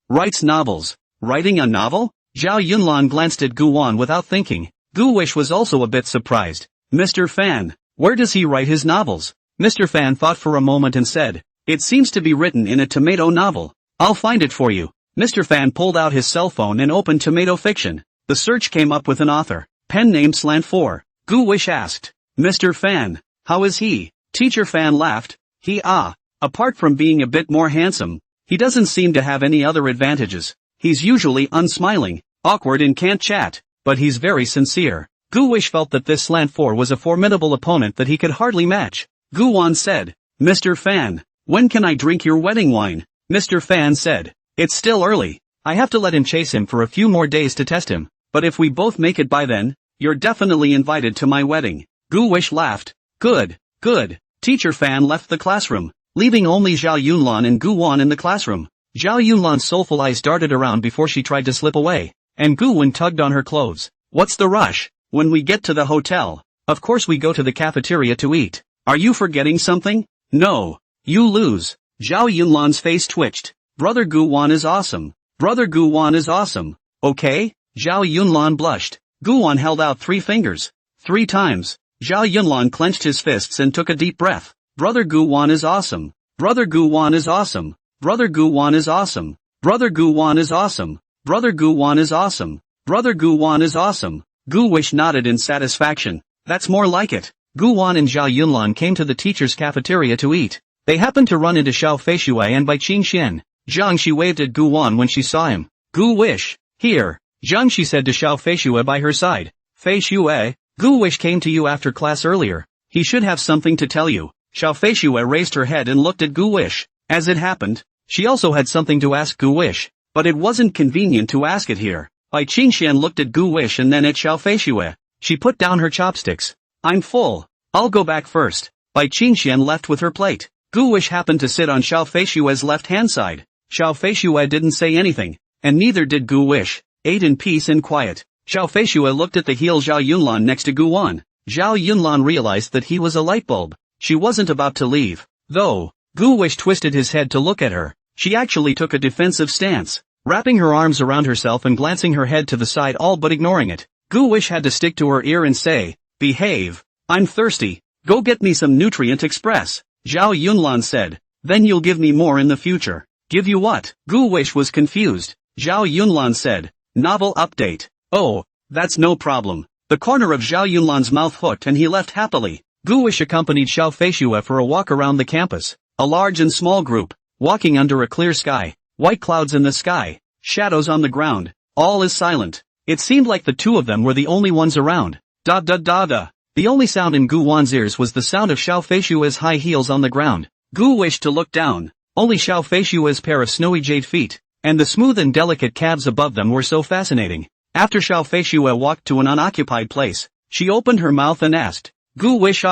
[SPEAKER 1] writes novels." "Writing a novel?" Zhao Yunlan glanced at Gu Wan without thinking. Gu Wish was also a bit surprised. "Mr. Fan, where does he write his novels?" Mr. Fan thought for a moment and said, "It seems to be written in a tomato novel. I'll find it for you." Mr. Fan pulled out his cell phone and opened Tomato Fiction. The search came up with an author, pen name Slant 4. Gu Wish asked, "Mr. Fan, how is he?" Teacher Fan laughed. "He apart from being a bit more handsome, he doesn't seem to have any other advantages. He's usually unsmiling, awkward and can't chat, but he's very sincere." Gu Wish felt that this Slant 4 was a formidable opponent that he could hardly match. Gu Wan said, "Mr. Fan, when can I drink your wedding wine?" Mr. Fan said, "It's still early. I have to let him chase him for a few more days to test him, but if we both make it by then, you're definitely invited to my wedding." Gu Wish laughed. Good. Teacher Fan left the classroom, leaving only Zhao Yunlan and Gu Wan in the classroom. Zhao Yunlan's soulful eyes darted around before she tried to slip away, and Gu Wan tugged on her clothes. "What's the rush? When we get to the hotel, of course we go to the cafeteria to eat. Are you forgetting something?" "No. You lose." Zhao Yunlan's face twitched. "Brother Gu Wan is awesome. Brother Gu Wan is awesome." "Okay?" Zhao Yunlan blushed. Gu Wan held out 3 fingers. 3 times. Zhao Yunlan clenched his fists and took a deep breath. "Brother Gu Wan is awesome. Brother Gu Wan is awesome. Brother Gu Wan is awesome. Brother Gu Wan is awesome. Brother Gu Wan is awesome. Brother Gu Wan is awesome." Gu Wish nodded in satisfaction. "That's more like it." Gu Wan and Zhao Yunlan came to the teacher's cafeteria to eat. They happened to run into Xiao Feishue and Bai Qingxian. Zhang Shi waved at Gu Wan when she saw him. "Gu Wish, here." Zhang Shi said to Xiao Feishue by her side. "Feishue, Gu Wish came to you after class earlier. He should have something to tell you." Xiao Feishue raised her head and looked at Gu Wish. As it happened, she also had something to ask Gu Wish, but it wasn't convenient to ask it here. Bai Qingxian looked at Gu Wish and then at Xiao Feishue. She put down her chopsticks. "I'm full. I'll go back first." Bai Qingxian left with her plate. Gu Wish happened to sit on Xiao Feishue's left-hand side. Xiao Feishue didn't say anything, and neither did Gu Wish. Ate in peace and quiet. Xiao Feishue looked at the heel Zhao Yunlan next to Gu Wan. Zhao Yunlan realized that he was a light bulb. She wasn't about to leave, though. Gu Wish twisted his head to look at her. She actually took a defensive stance, wrapping her arms around herself and glancing her head to the side, all but ignoring it. Gu Wish had to stick to her ear and say, "Behave. I'm thirsty. Go get me some Nutrient Express." Zhao Yunlan said, "Then you'll give me more in the future." "Give you what?" Gu Wish was confused. Zhao Yunlan said, "Novel update." "Oh, that's no problem." The corner of Zhao Yunlan's mouth hooked and he left happily. Gu Wish accompanied Xiao Feishue for a walk around the campus. A large and small group, walking under a clear sky, white clouds in the sky, shadows on the ground, all is silent. It seemed like the two of them were the only ones around. Da da da da. The only sound in Gu Wan's ears was the sound of Xiao Feishue's high heels on the ground. Gu wished to look down. Only Xiao Feishue's pair of snowy jade feet, and the smooth and delicate calves above them were so fascinating. After Xiao Feishue walked to an unoccupied place, she opened her mouth and asked, "Gu Wish,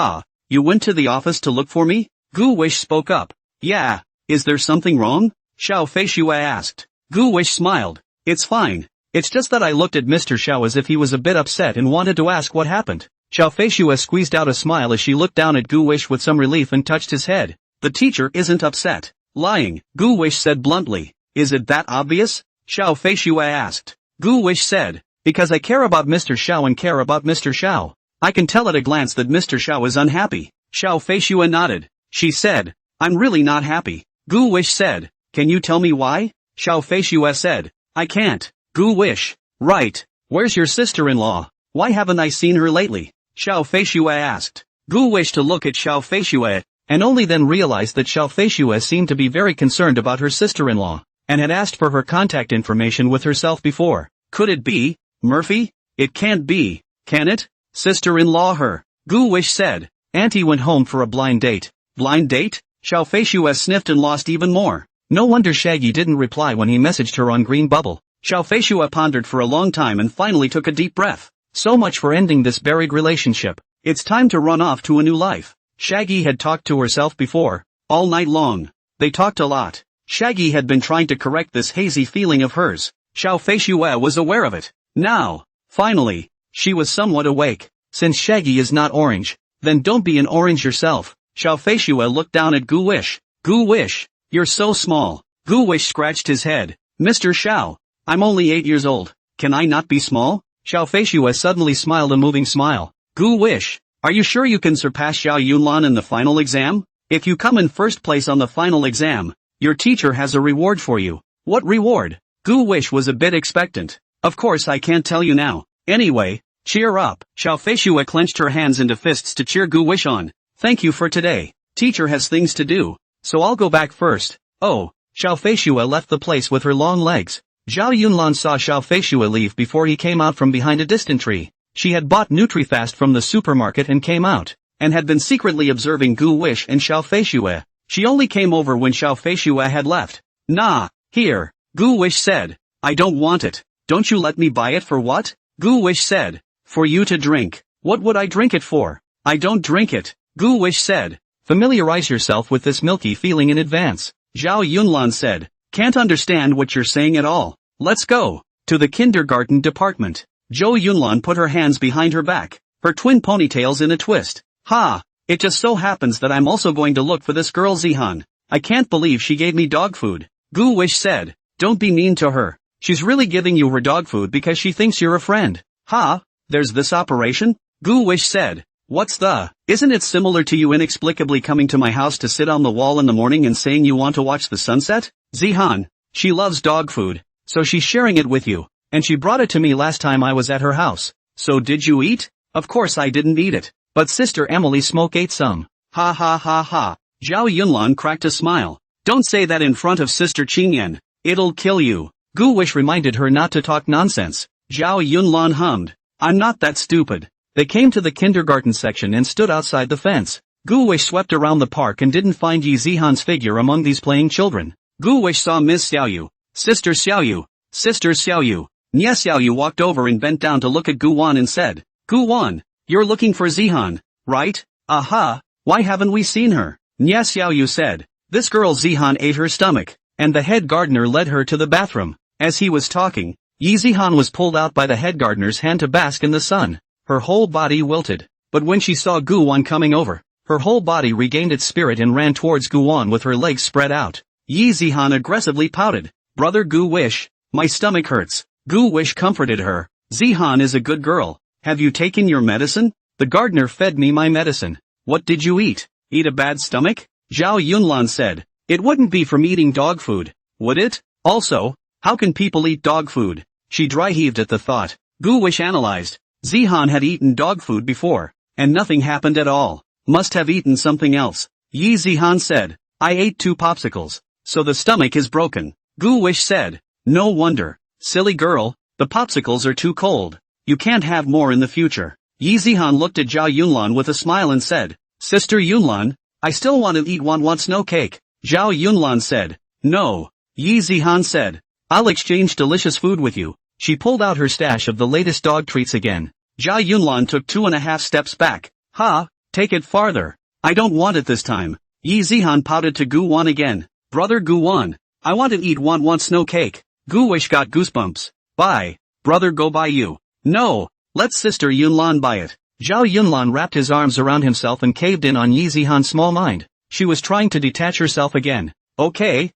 [SPEAKER 1] You went to the office to look for me? Gu Wish spoke up. Yeah. Is there something wrong? Xiao Feishue asked. Gu Wish smiled. It's fine. It's just that I looked at Mr. Xiao as if he was a bit upset and wanted to ask what happened. Xiao Feishue squeezed out a smile as she looked down at Gu Wish with some relief and touched his head. The teacher isn't upset. Lying, Gu Wish said bluntly. Is it that obvious? Xiao Feishue asked. Gu Wish said. Because I care about Mr. Xiao and care about Mr. Xiao. I can tell at a glance that Mr. Xiao is unhappy. Xiao Feishue nodded. She said. I'm really not happy. Gu Wish said. Can you tell me why? Xiao Feishue said. I can't. Gu Wish. Right. Where's your sister-in-law? Why haven't I seen her lately? Xiao Feishue asked. Gu wished to look at Xiao Feishue, and only then realized that Xiao Feishue seemed to be very concerned about her sister-in-law, and had asked for her contact information with herself before. Could it be Murphy? It can't be, can it? Sister-in-law her. Gu Wish said. Auntie went home for a blind date. Blind date? Xiao Feishue sniffed and lost even more. No wonder Shaggy didn't reply when he messaged her on Green Bubble. Xiao Feishue pondered for a long time and finally took a deep breath. So much for ending this buried relationship. It's time to run off to a new life. Shaggy had talked to herself before, all night long. They talked a lot. Shaggy had been trying to correct this hazy feeling of hers. Xiao Feishue was aware of it. Now, finally, she was somewhat awake. Since Shaggy is not orange, then don't be an orange yourself. Xiao Feishue looked down at Gu Wish. Gu Wish, you're so small. Gu Wish scratched his head. Mr. Xiao, I'm only 8 years old. Can I not be small? Xiao Feishue suddenly smiled a moving smile. Gu Wish, are you sure you can surpass Xiao Yunlan in the final exam? If you come in first place on the final exam, your teacher has a reward for you. What reward? Gu Wish was a bit expectant. Of course I can't tell you now. Anyway, cheer up. Xiao Feishue clenched her hands into fists to cheer Gu Wish on. Thank you for today. Teacher has things to do, so I'll go back first. Oh, Xiao Feishue left the place with her long legs. Zhao Yunlan saw Xiao Feishue leave before he came out from behind a distant tree. She had bought NutriFast from the supermarket and came out, and had been secretly observing Gu Wish and Xiao Feishue. She only came over when Xiao Feishue had left. Nah, here, Gu Wish said. I don't want it. Don't you let me buy it for what? Gu Wish said. For you to drink. What would I drink it for? I don't drink it. Gu Wish said. Familiarize yourself with this milky feeling in advance. Zhao Yunlan said. Can't understand what you're saying at all. Let's go. To the kindergarten department. Zhou Yunlan put her hands behind her back, her twin ponytails in a twist. Ha! It just so happens that I'm also going to look for this girl Zihan. I can't believe she gave me dog food. Gu Wish said. Don't be mean to her. She's really giving you her dog food because she thinks you're a friend. Ha! There's this operation? Gu Wish said. What's the? Isn't it similar to you inexplicably coming to my house to sit on the wall in the morning and saying you want to watch the sunset? Zihan. She loves dog food, so she's sharing it with you. And she brought it to me last time I was at her house. So did you eat? Of course I didn't eat it. But Sister Emily Smoke ate some. Ha ha ha ha. Zhao Yunlan cracked a smile. Don't say that in front of Sister Qingyan. It'll kill you. Gu Wish reminded her not to talk nonsense. Zhao Yunlan hummed. I'm not that stupid. They came to the kindergarten section and stood outside the fence. Gu Wish swept around the park and didn't find Yi Zihan's figure among these playing children. Gu Wish saw Ms. Xiaoyu. Sister Xiaoyu. Sister Xiaoyu. Nia Xiaoyu walked over and bent down to look at Gu Wan and said, Gu Wan, you're looking for Zihan, right? Aha, why haven't we seen her? Nia Xiaoyu said, this girl Zihan ate her stomach, and the head gardener led her to the bathroom. As he was talking, Yi Zihan was pulled out by the head gardener's hand to bask in the sun. Her whole body wilted, but when she saw Gu Wan coming over, her whole body regained its spirit and ran towards Gu Wan with her legs spread out. Yi Zihan aggressively pouted. Brother Gu Wish, my stomach hurts. Gu Wish comforted her. Zihan is a good girl. Have you taken your medicine? The gardener fed me my medicine. What did you eat? Eat a bad stomach? Zhao Yunlan said. It wouldn't be from eating dog food, would it? Also, how can people eat dog food? She dry heaved at the thought. Gu Wish analyzed. Zihan had eaten dog food before, and nothing happened at all. Must have eaten something else. Yi Zihan said. I ate 2 popsicles, so the stomach is broken. Gu Wish said. No wonder. Silly girl, the popsicles are too cold. You can't have more in the future. Yi Zihan looked at Zhao Yunlan with a smile and said, Sister Yunlan, I still want to eat want snow cake. Zhao Yunlan said, no. Yi Zihan said, I'll exchange delicious food with you. She pulled out her stash of the latest dog treats again. Zhao Yunlan took 2.5 steps back. Ha, take it farther. I don't want it this time. Yi Zihan pouted to Gu Wan again. Brother Gu Wan, I want to eat one snow cake. Gu Wish got goosebumps. Buy. Brother go buy you. No, let Sister Yunlan buy it. Zhao Yunlan wrapped his arms around himself and caved in on Yi Zihan's small mind. She was trying to detach herself again. Okay,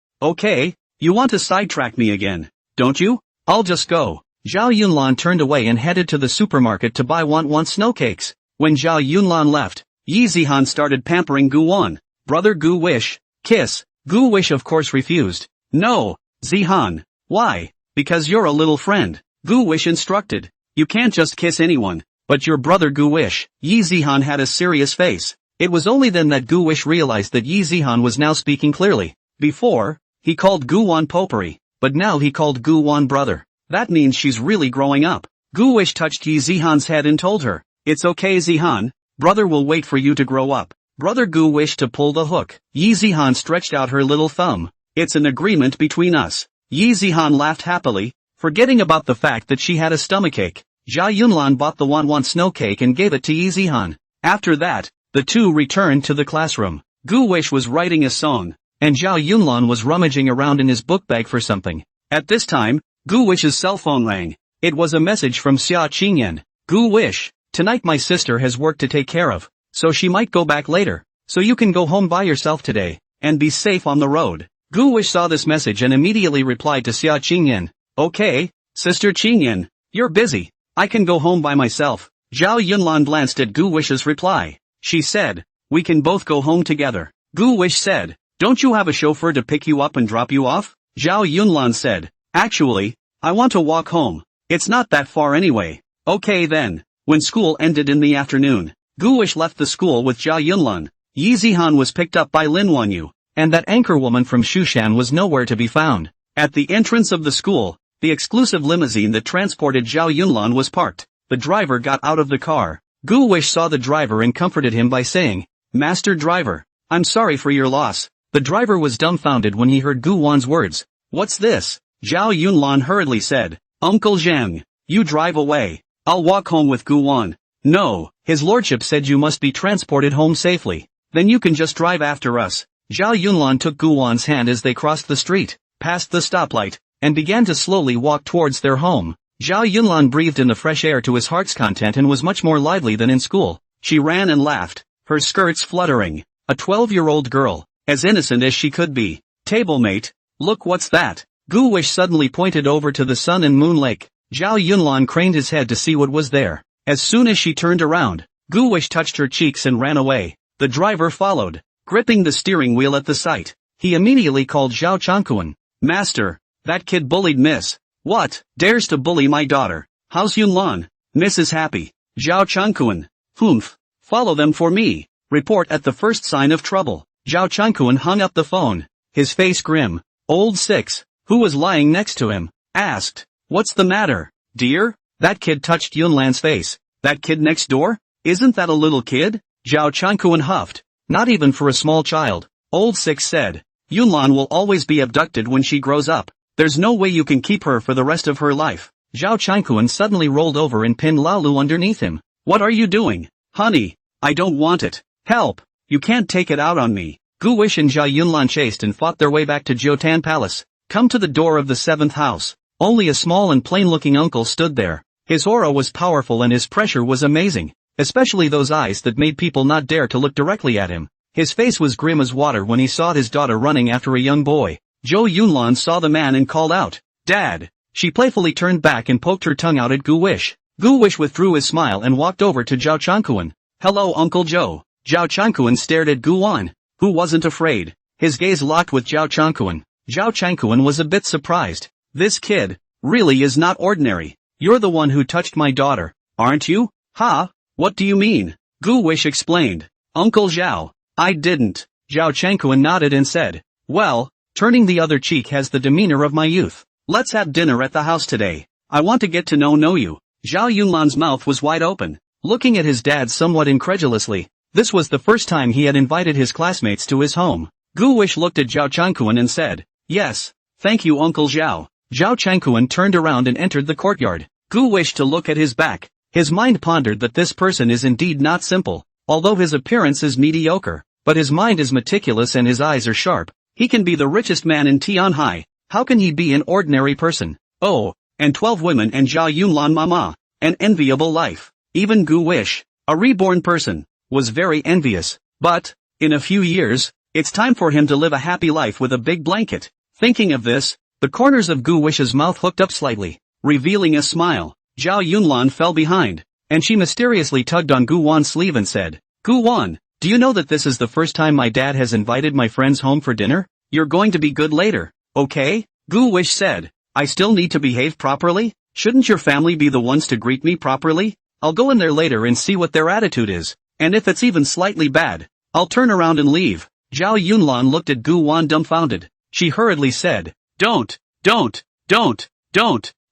[SPEAKER 1] you want to sidetrack me again, don't you? I'll just go. Zhao Yunlan turned away and headed to the supermarket to buy one snow cakes. When Zhao Yunlan left, Yi Zihan started pampering Gu Wan. Brother Gu Wish, kiss. Gu Wish of course refused. No, Zihan. Why? Because you're a little friend. Gu Wish instructed. You can't just kiss anyone. But your brother Gu Wish. Yi Zihan had a serious face. It was only then that Gu Wish realized that Yi Zihan was now speaking clearly. Before, he called Gu Wan Potpourri, but now he called Gu Wan brother. That means she's really growing up. Gu Wish touched Yi Zihan's head and told her, it's okay Zihan, brother will wait for you to grow up. Brother Gu wished to pull the hook. Yi Zihan stretched out her little thumb. It's an agreement between us. Yi Zihan laughed happily, forgetting about the fact that she had a stomachache. Zhao Yunlan bought the one snow cake and gave it to Yi Zihan. After that, the two returned to the classroom. Gu Wish was writing a song, and Zhao Yunlan was rummaging around in his book bag for something. At this time, Gu Wish's cell phone rang. It was a message from Xia Qingyan. Gu Wish, tonight my sister has work to take care of, so she might go back later, so you can go home by yourself today, and be safe on the road. Gu Wish saw this message and immediately replied to Xia Qingyan. Okay, Sister Qingyan, you're busy. I can go home by myself. Zhao Yunlan glanced at Gu Wish's reply. She said, we can both go home together. Gu Wish said, don't you have a chauffeur to pick you up and drop you off? Zhao Yunlan said, actually, I want to walk home. It's not that far anyway. Okay then. When school ended in the afternoon, Gu Wish left the school with Zhao Yunlan. Yi Zihan was picked up by Lin Wanyu, and that anchor woman from Shushan was nowhere to be found. At the entrance of the school, the exclusive limousine that transported Zhao Yunlan was parked. The driver got out of the car. Gu Wish saw the driver and comforted him by saying, Master driver, I'm sorry for your loss. The driver was dumbfounded when he heard Gu Wan's words. What's this? Zhao Yunlan hurriedly said, Uncle Zhang, you drive away. I'll walk home with Gu Wan. No, his lordship said you must be transported home safely. Then you can just drive after us. Zhao Yunlan took Gu Wan's hand as they crossed the street, passed the stoplight, and began to slowly walk towards their home. Zhao Yunlan breathed in the fresh air to his heart's content and was much more lively than in school. She ran and laughed, her skirts fluttering. A 12-year-old girl, as innocent as she could be. Tablemate, look what's that? Gu Wish suddenly pointed over to the sun and moon lake. Zhao Yunlan craned his head to see what was there. As soon as she turned around, Gu Wish touched her cheeks and ran away. The driver followed, gripping the steering wheel at the sight. He immediately called Zhao Changkuan. Master, that kid bullied Miss. What? Dares to bully my daughter. How's Yunlan? Miss is happy. Zhao Changkuan. Humph. Follow them for me. Report at the first sign of trouble. Zhao Changkuan hung up the phone. His face grim. Old Six, who was lying next to him, asked, what's the matter, dear? That kid touched Yunlan's face. That kid next door? Isn't that a little kid? Zhao Changkuan huffed. Not even for a small child. Old Six said, Yunlan will always be abducted when she grows up. There's no way you can keep her for the rest of her life. Zhao Changkuan suddenly rolled over and pinned Laolu underneath him. What are you doing? Honey, I don't want it. Help! You can't take it out on me. Gu Wish and Zhao Yunlan chased and fought their way back to Jiotan Palace. Come to the door of the 7th house. Only a small and plain-looking uncle stood there. His aura was powerful and his pressure was amazing, especially those eyes that made people not dare to look directly at him. His face was grim as water when he saw his daughter running after a young boy. Zhou Yunlan saw the man and called out, Dad! She playfully turned back and poked her tongue out at Gu Wish. Gu Wish withdrew his smile and walked over to Zhao Changkuan. Hello Uncle Zhou. Zhao Changkuan stared at Gu Wan, who wasn't afraid. His gaze locked with Zhao Changkuan. Zhao Changkuan was a bit surprised. This kid, really is not ordinary. You're the one who touched my daughter, aren't you? Ha? What do you mean? Gu Wish explained. Uncle Zhao, I didn't. Zhao Changkuan nodded and said, well, turning the other cheek has the demeanor of my youth. Let's have dinner at the house today. I want to get to know you. Zhao Yunlan's mouth was wide open, looking at his dad somewhat incredulously. This was the first time he had invited his classmates to his home. Gu Wish looked at Zhao Changkuan and said, yes, thank you Uncle Zhao. Zhao Changkuan turned around and entered the courtyard. Gu wished to look at his back. His mind pondered that this person is indeed not simple. Although his appearance is mediocre, but his mind is meticulous and his eyes are sharp. He can be the richest man in Tianhai. How can he be an ordinary person? Oh, and 12 women and Zhao Yunlan mama. An enviable life. Even Gu Wish, a reborn person, was very envious. But, in a few years, it's time for him to live a happy life with a big blanket. Thinking of this, the corners of Gu Wish's mouth hooked up slightly, revealing a smile. Zhao Yunlan fell behind, and she mysteriously tugged on Gu Wan's sleeve and said, Gu Wan, do you know that this is the first time my dad has invited my friends home for dinner? You're going to be good later, okay? Gu Wish said, I still need to behave properly? Shouldn't your family be the ones to greet me properly? I'll go in there later and see what their attitude is, and if it's even slightly bad, I'll turn around and leave. Zhao Yunlan looked at Gu Wan dumbfounded. She hurriedly said, Don't.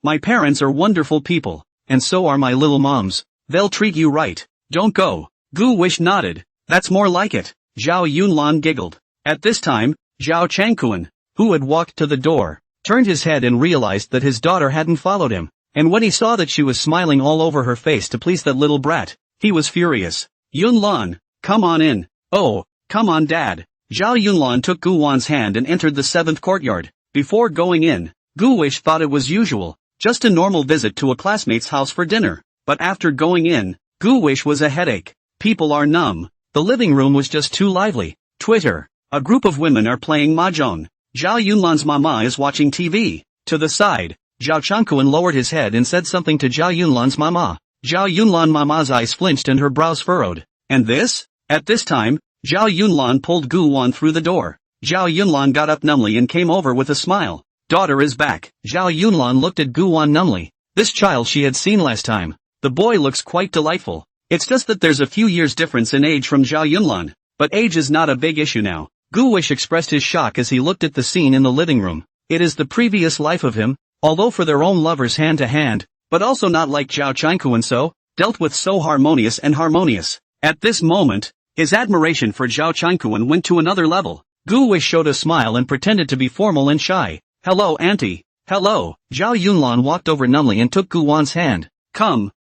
[SPEAKER 1] My parents are wonderful people, and so are my little moms. They'll treat you right. Don't go. Gu Wish nodded. That's more like it. Zhao Yunlan giggled. At this time, Zhao Changquan, who had walked to the door, turned his head and realized that his daughter hadn't followed him, and when he saw that she was smiling all over her face to please that little brat, he was furious. Yunlan, come on in. Oh, come on Dad. Zhao Yunlan took Gu Wan's hand and entered the 7th courtyard. Before going in, Gu Wish thought it was usual, just a normal visit to a classmate's house for dinner, but after going in, Gu Wish was a headache. People are numb. The living room was just too lively. Twitter. A group of women are playing mahjong. Zhao Yunlan's mama is watching TV. To the side, Zhao Changquan lowered his head and said something to Zhao Yunlan's mama. Zhao Yunlan mama's eyes flinched and her brows furrowed. And this? At this time, Zhao Yunlan pulled Gu Wan through the door. Zhao Yunlan got up numbly and came over with a smile. Daughter is back. Zhao Yunlan looked at Gu Wan numbly. This child she had seen last time. The boy looks quite delightful. It's just that there's a few years difference in age from Zhao Yunlan. But age is not a big issue now. Gu Wish expressed his shock as he looked at the scene in the living room. It is the previous life of him, although for their own lovers hand to hand, but also not like Zhao Changquan so, dealt with so harmonious and harmonious. At this moment, his admiration for Zhao Changquan went to another level. Gu Wish showed a smile and pretended to be formal and shy. Hello auntie. Hello. Zhao Yunlan walked over numbly and took Gu Wan's hand. Come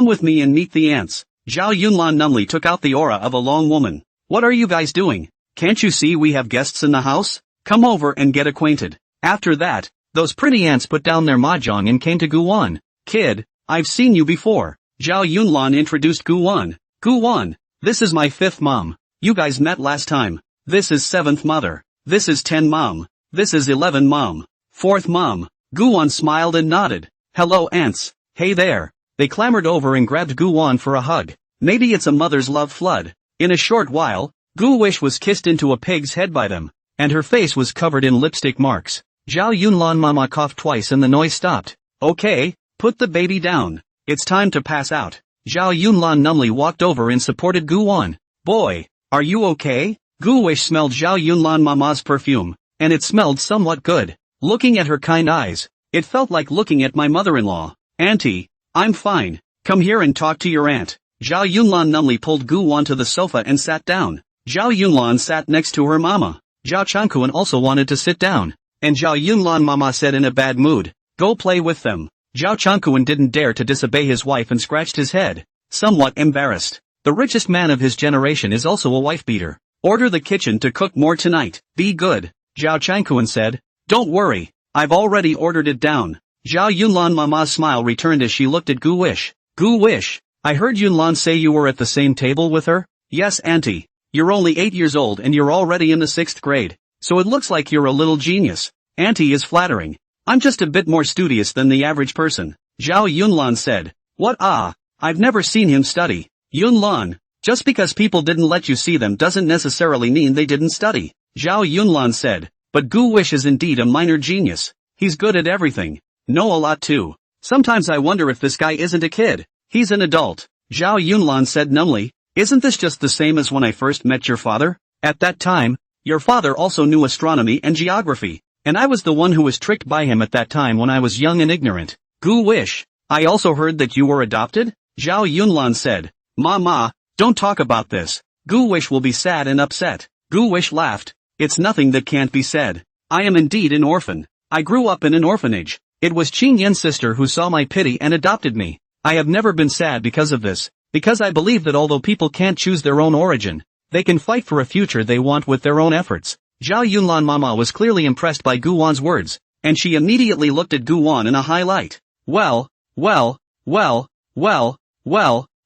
[SPEAKER 1] with me and meet the ants. Zhao Yunlan numbly took out the aura of a long woman. What are you guys doing? Can't you see we have guests in the house? Come over and get acquainted. After that, those pretty ants put down their mahjong and came to Gu Wan. Kid, I've seen you before. Zhao Yunlan introduced Gu Wan. Gu Wan, this is my 5th mom. You guys met last time. This is 7th mother. This is 10 mom. This is 11 mom. 4th mom. Gu Wan smiled and nodded. Hello ants. Hey there. They clambered over and grabbed Gu Wan for a hug. Maybe it's a mother's love flood. In a short while, Gu Wish was kissed into a pig's head by them, and her face was covered in lipstick marks. Zhao Yunlan mama coughed twice and the noise stopped. Okay, put the baby down. It's time to pass out. Zhao Yunlan numbly walked over and supported Gu Wan. Boy, are you okay? Gu Wish smelled Zhao Yunlan mama's perfume, and it smelled somewhat good. Looking at her kind eyes, it felt like looking at my mother-in-law. Auntie, I'm fine. Come here and talk to your aunt. Zhao Yunlan numbly pulled Gu Wan to the sofa and sat down. Zhao Yunlan sat next to her mama. Zhao Changquan also wanted to sit down, and Zhao Yunlan mama said in a bad mood, go play with them. Zhao Changquan didn't dare to disobey his wife and scratched his head, somewhat embarrassed. The richest man of his generation is also a wife-beater. Order the kitchen to cook more tonight. Be good. Zhao Changquan said. Don't worry, I've already ordered it down. Zhao Yunlan mama's smile returned as she looked at Gu Wish. Gu Wish, I heard Yunlan say you were at the same table with her? Yes auntie. You're only 8 years old and you're already in the 6th grade, so it looks like you're a little genius. Auntie is flattering. I'm just a bit more studious than the average person. Zhao Yunlan said. What I've never seen him study. Yunlan, just because people didn't let you see them doesn't necessarily mean they didn't study. Zhao Yunlan said. But Gu Wish is indeed a minor genius. He's good at everything. Know a lot too. Sometimes I wonder if this guy isn't a kid. He's an adult. Zhao Yunlan said numbly. Isn't this just the same as when I first met your father? At that time, your father also knew astronomy and geography, and I was the one who was tricked by him at that time when I was young and ignorant. Gu Wish, I also heard that you were adopted? Zhao Yunlan said. Ma, don't talk about this. Gu Wish will be sad and upset. Gu Wish laughed. It's nothing that can't be said. I am indeed an orphan. I grew up in an orphanage. It was Qing Yan's sister who saw my pity and adopted me. I have never been sad because of this. Because I believe that although people can't choose their own origin, they can fight for a future they want with their own efforts. Zhao Yunlan Mama was clearly impressed by Gu Wan's words, and she immediately looked at Gu Wan in a high light. Well, well, well, well, well, well,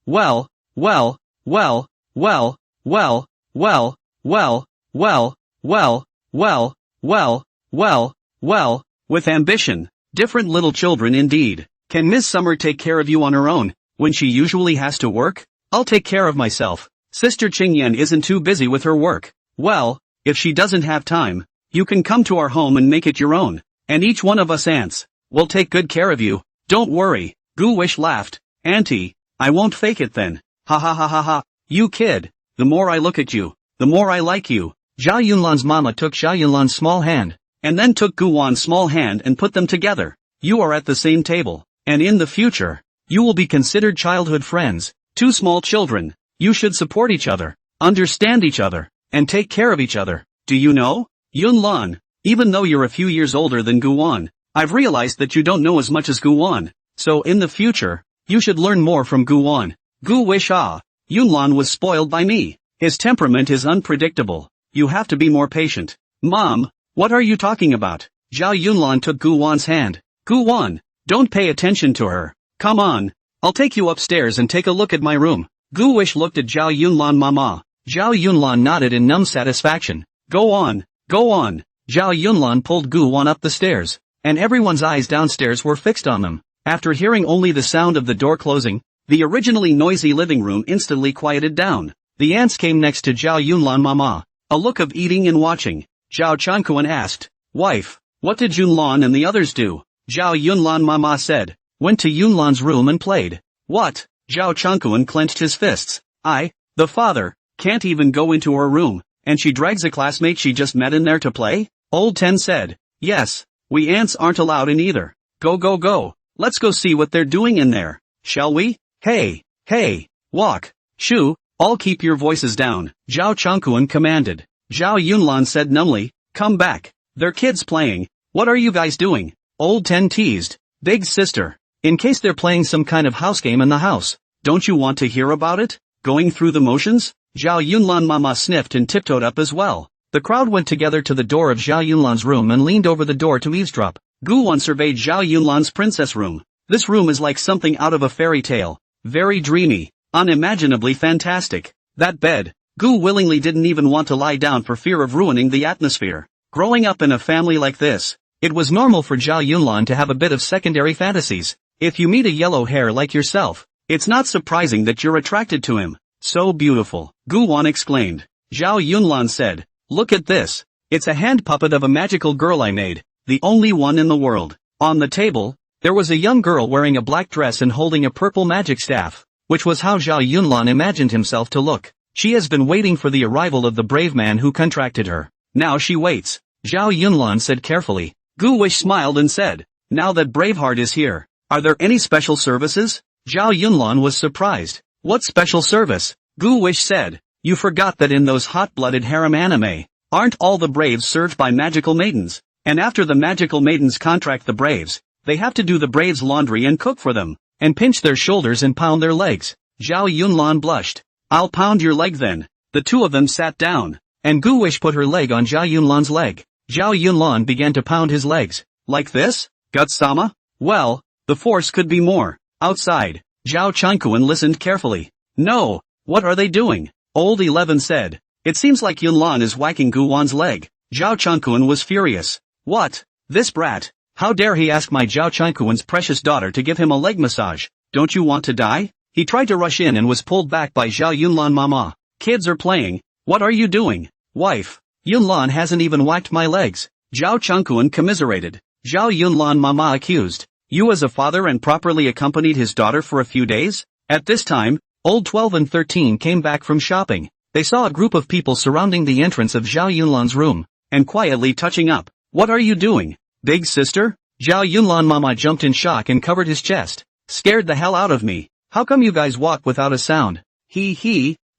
[SPEAKER 1] well, well, well, well, well, well, well, well, well, well, well, well, well, with ambition. Different little children indeed. Can Miss Summer take care of you on her own, when she usually has to work? I'll take care of myself. Sister Qingyan isn't too busy with her work. Well, if she doesn't have time, you can come to our home and make it your own. And each one of us aunts will take good care of you. Don't worry. Gu Wish laughed. Auntie, I won't fake it then. Ha ha ha ha ha. You kid. The more I look at you, the more I like you. Zhao Yunlan's mama took Zhao Yunlan's small hand, and then took Gu Wan's small hand and put them together. You are at the same table, and in the future, you will be considered childhood friends. Two small children. You should support each other, understand each other, and take care of each other. Do you know? Yunlan, even though you're a few years older than Gu Wan, I've realized that you don't know as much as Gu Wan. So in the future, you should learn more from Gu Wan. Gu Wish Yunlan was spoiled by me. His temperament is unpredictable. You have to be more patient. Mom, what are you talking about? Zhao Yunlan took Gu Wan's hand. Gu Wan, don't pay attention to her. Come on. I'll take you upstairs and take a look at my room. Gu Wish looked at Zhao Yunlan Mama. Zhao Yunlan nodded in numb satisfaction. Go on, go on. Zhao Yunlan pulled Gu Wan up the stairs, and everyone's eyes downstairs were fixed on them. After hearing only the sound of the door closing, the originally noisy living room instantly quieted down. The aunts came next to Zhao Yunlan Mama, a look of eating and watching. Zhao Changkuan asked, Wife, what did Yunlan and the others do? Zhao Yunlan Mama said, went to Yunlan's room and played. What? Zhao Changkuan clenched his fists. The father, can't even go into her room, and she drags a classmate she just met in there to play? Old Ten said, yes, we aunts aren't allowed in either. Go go go, let's go see what they're doing in there, shall we? Hey, walk, shoo, all keep your voices down, Zhao Changkuan commanded. Zhao Yunlan said numbly, come back, they're kids playing, what are you guys doing? Old Ten teased, big sister, in case they're playing some kind of house game in the house, don't you want to hear about it? Going through the motions? Zhao Yunlan Mama sniffed and tiptoed up as well. The crowd went together to the door of Zhao Yunlan's room and leaned over the door to eavesdrop. Gu Wan surveyed Zhao Yunlan's princess room. This room is like something out of a fairy tale. Very dreamy, unimaginably fantastic. That bed, Gu willingly didn't even want to lie down for fear of ruining the atmosphere. Growing up in a family like this, it was normal for Zhao Yunlan to have a bit of secondary fantasies. If you meet a yellow hair like yourself, it's not surprising that you're attracted to him. So beautiful, Gu Wan exclaimed. Zhao Yunlan said, look at this. It's a hand puppet of a magical girl I made, the only one in the world. On the table, there was a young girl wearing a black dress and holding a purple magic staff, which was how Zhao Yunlan imagined himself to look. She has been waiting for the arrival of the brave man who contracted her. Now she waits. Zhao Yunlan said carefully. Gu Wish smiled and said, now that Braveheart is here, are there any special services? Zhao Yunlan was surprised. What special service? Gu Wish said, you forgot that in those hot-blooded harem anime, aren't all the braves served by magical maidens? And after the magical maidens contract the braves, they have to do the braves' laundry and cook for them, and pinch their shoulders and pound their legs. Zhao Yunlan blushed. I'll pound your leg then. The two of them sat down, and Gu Wish put her leg on Zhao Yunlan's leg. Zhao Yunlan began to pound his legs. Like this? Guts-sama? Well, the force could be more. Outside, Zhao Changkuan listened carefully. No, what are they doing? Old 11 said. It seems like Yunlan is whacking Gu Wan's leg. Zhao Changkuan was furious. What? This brat? How dare he ask my Zhao Changkuan's precious daughter to give him a leg massage? Don't you want to die? He tried to rush in and was pulled back by Zhao Yunlan Mama. Kids are playing. What are you doing? Wife, Yunlan hasn't even whacked my legs. Zhao Changkuan commiserated. Zhao Yunlan Mama accused. You as a father and properly accompanied his daughter for a few days? At this time, old 12 and 13 came back from shopping. They saw a group of people surrounding the entrance of Zhao Yunlan's room, and quietly touching up. What are you doing? Big sister? Zhao Yunlan Mama jumped in shock and covered his chest. Scared the hell out of me. How come you guys walk without a sound?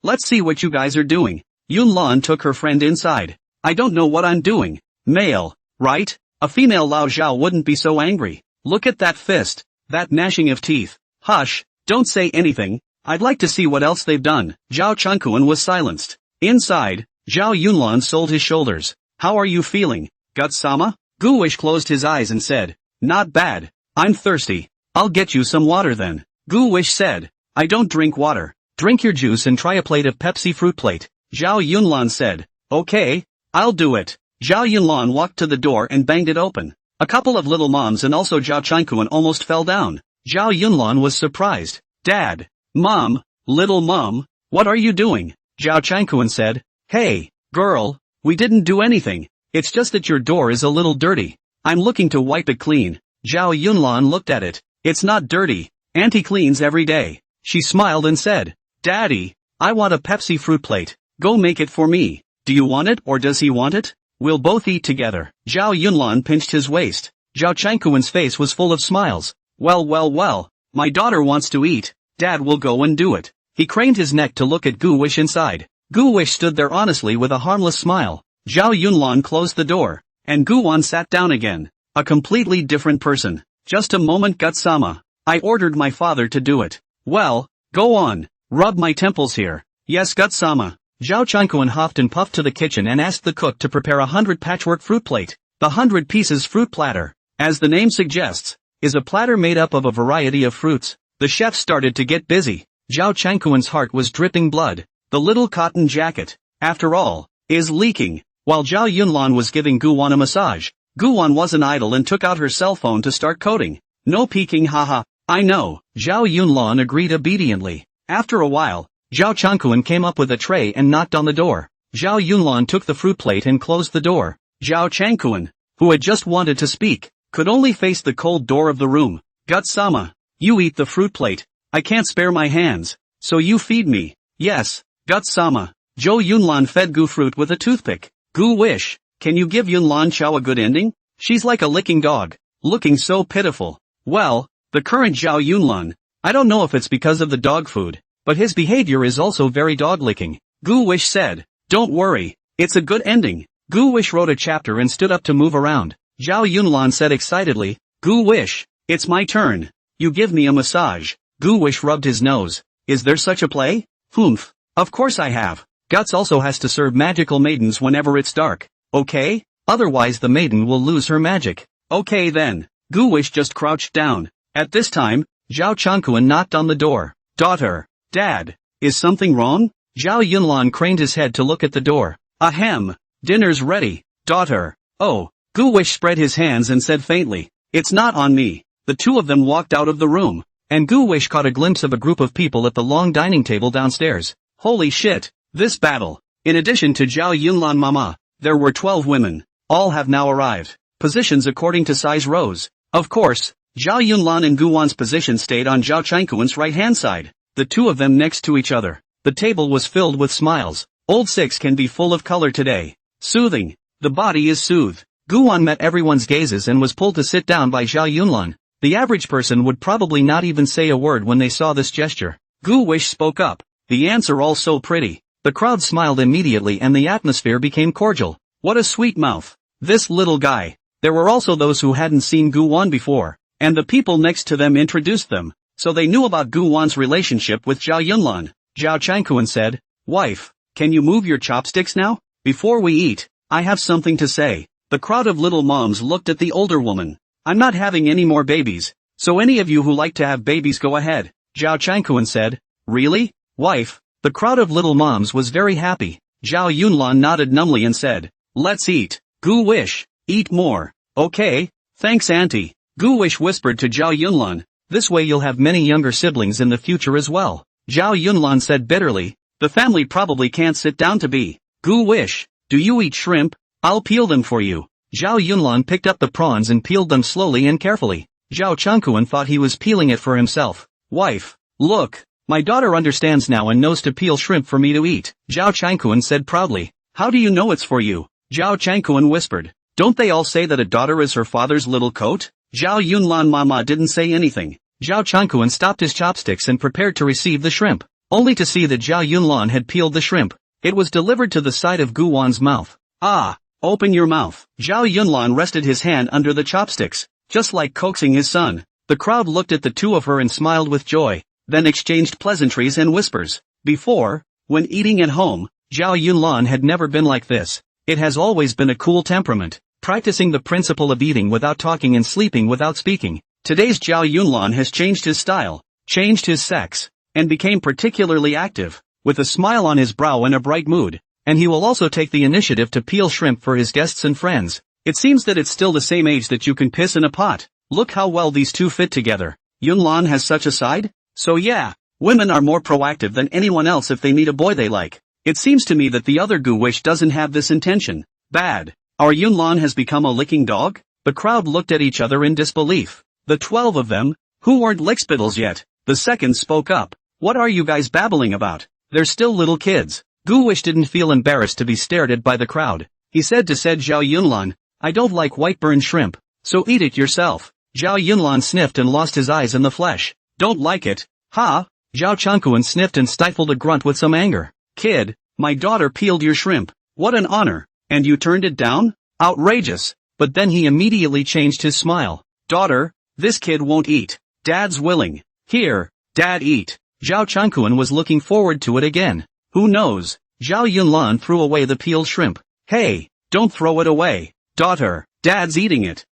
[SPEAKER 1] Let's see what you guys are doing. Yunlan took her friend inside. I don't know what I'm doing. Male, right? A female Lao Zhao wouldn't be so angry. Look at that fist. That gnashing of teeth. Hush, don't say anything. I'd like to see what else they've done. Zhao Chunkuan was silenced. Inside, Zhao Yunlan sold his shoulders. How are you feeling, Guts-sama? Gu Wish closed his eyes and said, not bad. I'm thirsty. I'll get you some water then. Gu Wish said, I don't drink water. Drink your juice and try a plate of Pepsi fruit plate. Zhao Yunlan said, okay, I'll do it. Zhao Yunlan walked to the door and banged it open. A couple of little moms and also Zhao Chunkuan almost fell down. Zhao Yunlan was surprised. Dad, Mom, little mom, what are you doing? Zhao Chunkuan said, hey, girl, we didn't do anything. It's just that your door is a little dirty. I'm looking to wipe it clean. Zhao Yunlan looked at it. It's not dirty. Auntie cleans every day. She smiled and said, Daddy, I want a Pepsi fruit plate. Go make it for me. Do you want it or does he want it? We'll both eat together. Zhao Yunlan pinched his waist. Zhao Chunkuan's face was full of smiles. Well, my daughter wants to eat. Dad will go and do it. He craned his neck to look at Gu Wish inside. Gu Wish stood there honestly with a harmless smile. Zhao Yunlan closed the door, and Gu Wan sat down again. A completely different person. Just a moment, Guts-sama. I ordered my father to do it. Well, go on. Rub my temples here. Yes, Guts-sama. Zhao Chunkuan huffed and puffed to the kitchen and asked the cook to prepare 100 patchwork fruit plate. The 100 pieces fruit platter, as the name suggests, is a platter made up of a variety of fruits. The chef started to get busy. Zhao Chunkuan's heart was dripping blood. The little cotton jacket, after all, is leaking. While Zhao Yunlan was giving Gu Wan a massage, Gu Wan wasn't idle and took out her cell phone to start coding. No peeking, haha. I know. Zhao Yunlan agreed obediently. After a while, Zhao Chunkuan came up with a tray and knocked on the door. Zhao Yunlan took the fruit plate and closed the door. Zhao Chunkuan, who had just wanted to speak, could only face the cold door of the room. Guts-sama, you eat the fruit plate. I can't spare my hands, so you feed me. Yes, Guts-sama. Zhou Yunlan fed Gu fruit with a toothpick. Gu Wish, can you give Yunlan Chao a good ending? She's like a licking dog, looking so pitiful. Well, the current Zhao Yunlan, I don't know if it's because of the dog food, but his behavior is also very dog-licking. Gu Wish said, don't worry, it's a good ending. Gu Wish wrote a chapter and stood up to move around. Zhao Yunlan said excitedly, Gu Wish, it's my turn. You give me a massage. Gu Wish rubbed his nose. Is there such a play? Humph. Of course I have. Guts also has to serve magical maidens whenever it's dark. Okay? Otherwise the maiden will lose her magic. Okay then. Gu Wish just crouched down. At this time, Zhao Chunkuan knocked on the door. Daughter. Dad. Is something wrong? Zhao Yunlan craned his head to look at the door. Ahem. Dinner's ready. Daughter. Oh. Gu Wish spread his hands and said faintly, it's not on me. The two of them walked out of the room, and Gu Wish caught a glimpse of a group of people at the long dining table downstairs. Holy shit. This battle. In addition to Zhao Yunlan Mama, there were 12 women. All have now arrived. Positions according to size rows. Of course, Zhao Yunlan and Gu Wan's position stayed on Zhao Chunkuan's right-hand side. The two of them next to each other. The table was filled with smiles. Old Six can be full of color today. Soothing. The body is soothed. Gu Wan met everyone's gazes and was pulled to sit down by Zhao Yunlan. The average person would probably not even say a word when they saw this gesture. Gu Wish spoke up. The ants are all so pretty. The crowd smiled immediately and the atmosphere became cordial. What a sweet mouth. This little guy. There were also those who hadn't seen Gu Wan before, and the people next to them introduced them, so they knew about Gu Wan's relationship with Zhao Yunlan. Zhao Chunkuan said, Wife, can you move your chopsticks now? Before we eat, I have something to say. The crowd of little moms looked at the older woman. I'm not having any more babies, so any of you who like to have babies go ahead. Zhao Chunkuan said, Really? Wife? The crowd of little moms was very happy. Zhao Yunlan nodded numbly and said, Let's eat. Gu Wish, eat more. Okay, thanks auntie. Gu Wish whispered to Zhao Yunlan, this way you'll have many younger siblings in the future as well. Zhao Yunlan said bitterly, the family probably can't sit down to be. Gu Wish, do you eat shrimp? I'll peel them for you. Zhao Yunlan picked up the prawns and peeled them slowly and carefully. Zhao Chunkuan thought he was peeling it for himself. Wife, look, my daughter understands now and knows to peel shrimp for me to eat. Zhao Chunkuan said proudly, how do you know it's for you? Zhao Chunkuan whispered, don't they all say that a daughter is her father's little coat? Zhao Yunlan Mama didn't say anything. Zhao Chunkuan stopped his chopsticks and prepared to receive the shrimp, only to see that Zhao Yunlan had peeled the shrimp. It was delivered to the side of Gu Wan's mouth. Ah, open your mouth. Zhao Yunlan rested his hand under the chopsticks, just like coaxing his son. The crowd looked at the two of her and smiled with joy. then exchanged pleasantries and whispers. Before, when eating at home, Zhao Yunlan had never been like this. It has always been a cool temperament, practicing the principle of eating without talking and sleeping without speaking. Today's Zhao Yunlan has changed his style, changed his sex, and became particularly active, with a smile on his brow and a bright mood. And he will also take the initiative to peel shrimp for his guests and friends. It seems that it's still the same age that you can piss in a pot. Look how well these two fit together. Yunlan has such a side? So yeah, women are more proactive than anyone else if they meet a boy they like. It seems to me that the other Gu Wish doesn't have this intention. Bad. Our Yunlan has become a licking dog? The crowd looked at each other in disbelief. The 12 of them, who weren't lickspittles yet, the second spoke up. What are you guys babbling about? They're still little kids. Gu Wish didn't feel embarrassed to be stared at by the crowd. He said to Zhao Yunlan, I don't like white-burned shrimp, so eat it yourself. Zhao Yunlan sniffed and lost his eyes in the flesh. Don't like it? Ha? Zhao Changkuan sniffed and stifled a grunt with some anger. Kid, my daughter peeled your shrimp. What an honor. And you turned it down? Outrageous. But then he immediately changed his smile. Daughter, this kid won't eat. Dad's willing. Here, Dad eat. Zhao Changkuan was looking forward to it again. Who knows? Zhao Yunlan threw away the peeled shrimp. Hey, don't throw it away. Daughter, Dad's eating it.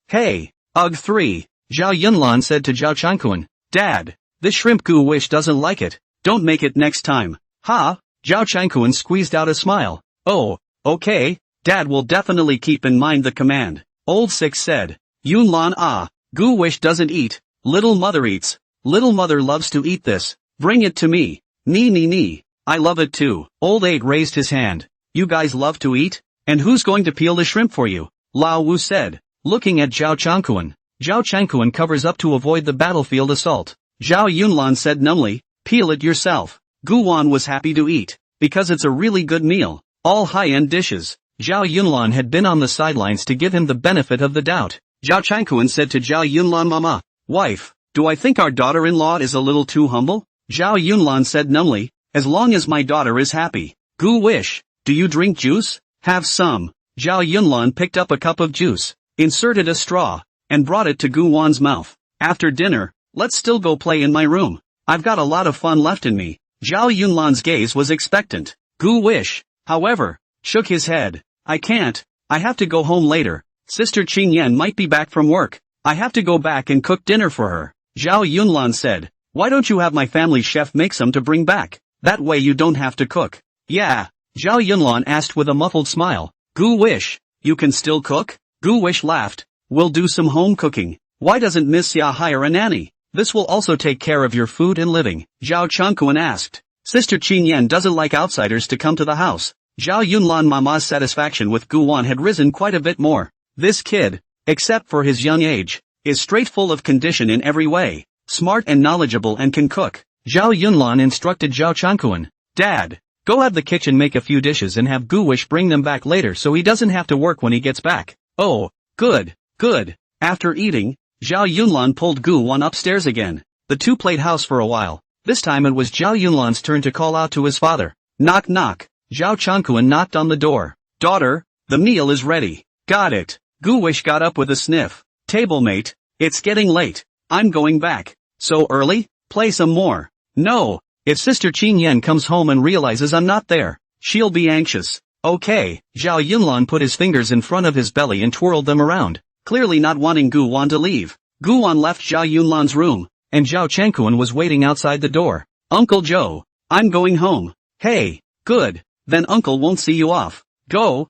[SPEAKER 1] Hey. Ugh 3. Zhao Yunlan said to Zhao Changkuan. Dad, this shrimp Gu Wish doesn't like it. Don't make it next time. Ha? Zhao Changkuan squeezed out a smile. Oh, okay, Dad will definitely keep in mind the command. Old Six said. Yunlan Gu Wish doesn't eat. Little mother eats. Little mother loves to eat this. Bring it to me. Nee. I love it too. Old 8 raised his hand. You guys love to eat? And who's going to peel the shrimp for you? Lao Wu said, looking at Zhao Changkuan. Zhao Changkuan covers up to avoid the battlefield assault. Zhao Yunlan said numbly, peel it yourself. Gu Wan was happy to eat, because it's a really good meal. All high-end dishes. Zhao Yunlan had been on the sidelines to give him the benefit of the doubt. Zhao Changkuan said to Zhao Yunlan, Mama, wife, do I think our daughter-in-law is a little too humble? Zhao Yunlan said numbly, as long as my daughter is happy. Gu Wish, do you drink juice? Have some. Zhao Yunlan picked up a cup of juice, inserted a straw, and brought it to Gu Wan's mouth. After dinner, let's still go play in my room. I've got a lot of fun left in me. Zhao Yunlan's gaze was expectant. Gu Wish, however, shook his head. I can't. I have to go home later. Sister Qing Yan might be back from work. I have to go back and cook dinner for her. Zhao Yunlan said, why don't you have my family chef make some to bring back? That way you don't have to cook. Yeah. Zhao Yunlan asked with a muffled smile. Gu Wish, you can still cook? Gu Wish laughed. We'll do some home cooking. Why doesn't Miss Xia hire a nanny? This will also take care of your food and living. Zhao Changkuan asked. Sister Qing Yan doesn't like outsiders to come to the house. Zhao Yunlan Mama's satisfaction with Gu Wan had risen quite a bit more. This kid, except for his young age, is straight full of condition in every way, smart and knowledgeable and can cook. Zhao Yunlan instructed Zhao Changkuan. Dad, go have the kitchen make a few dishes and have Gu Wish bring them back later so he doesn't have to work when he gets back. Oh, good. After eating, Zhao Yunlan pulled Gu Wan upstairs again. The two played house for a while. This time it was Zhao Yunlan's turn to call out to his father. Knock knock. Zhao Changkuan knocked on the door. Daughter, the meal is ready. Got it. Gu Wish got up with a sniff. Tablemate, it's getting late. I'm going back. So early? Play some more. No. If Sister Qing Yan comes home and realizes I'm not there, she'll be anxious. Okay. Zhao Yunlan put his fingers in front of his belly and twirled them around, clearly not wanting Gu Wan to leave. Gu Wan left Zhao Yunlan's room, and Zhao Changkuan was waiting outside the door. Uncle Joe, I'm going home. Hey, good. Then Uncle won't see you off. Go.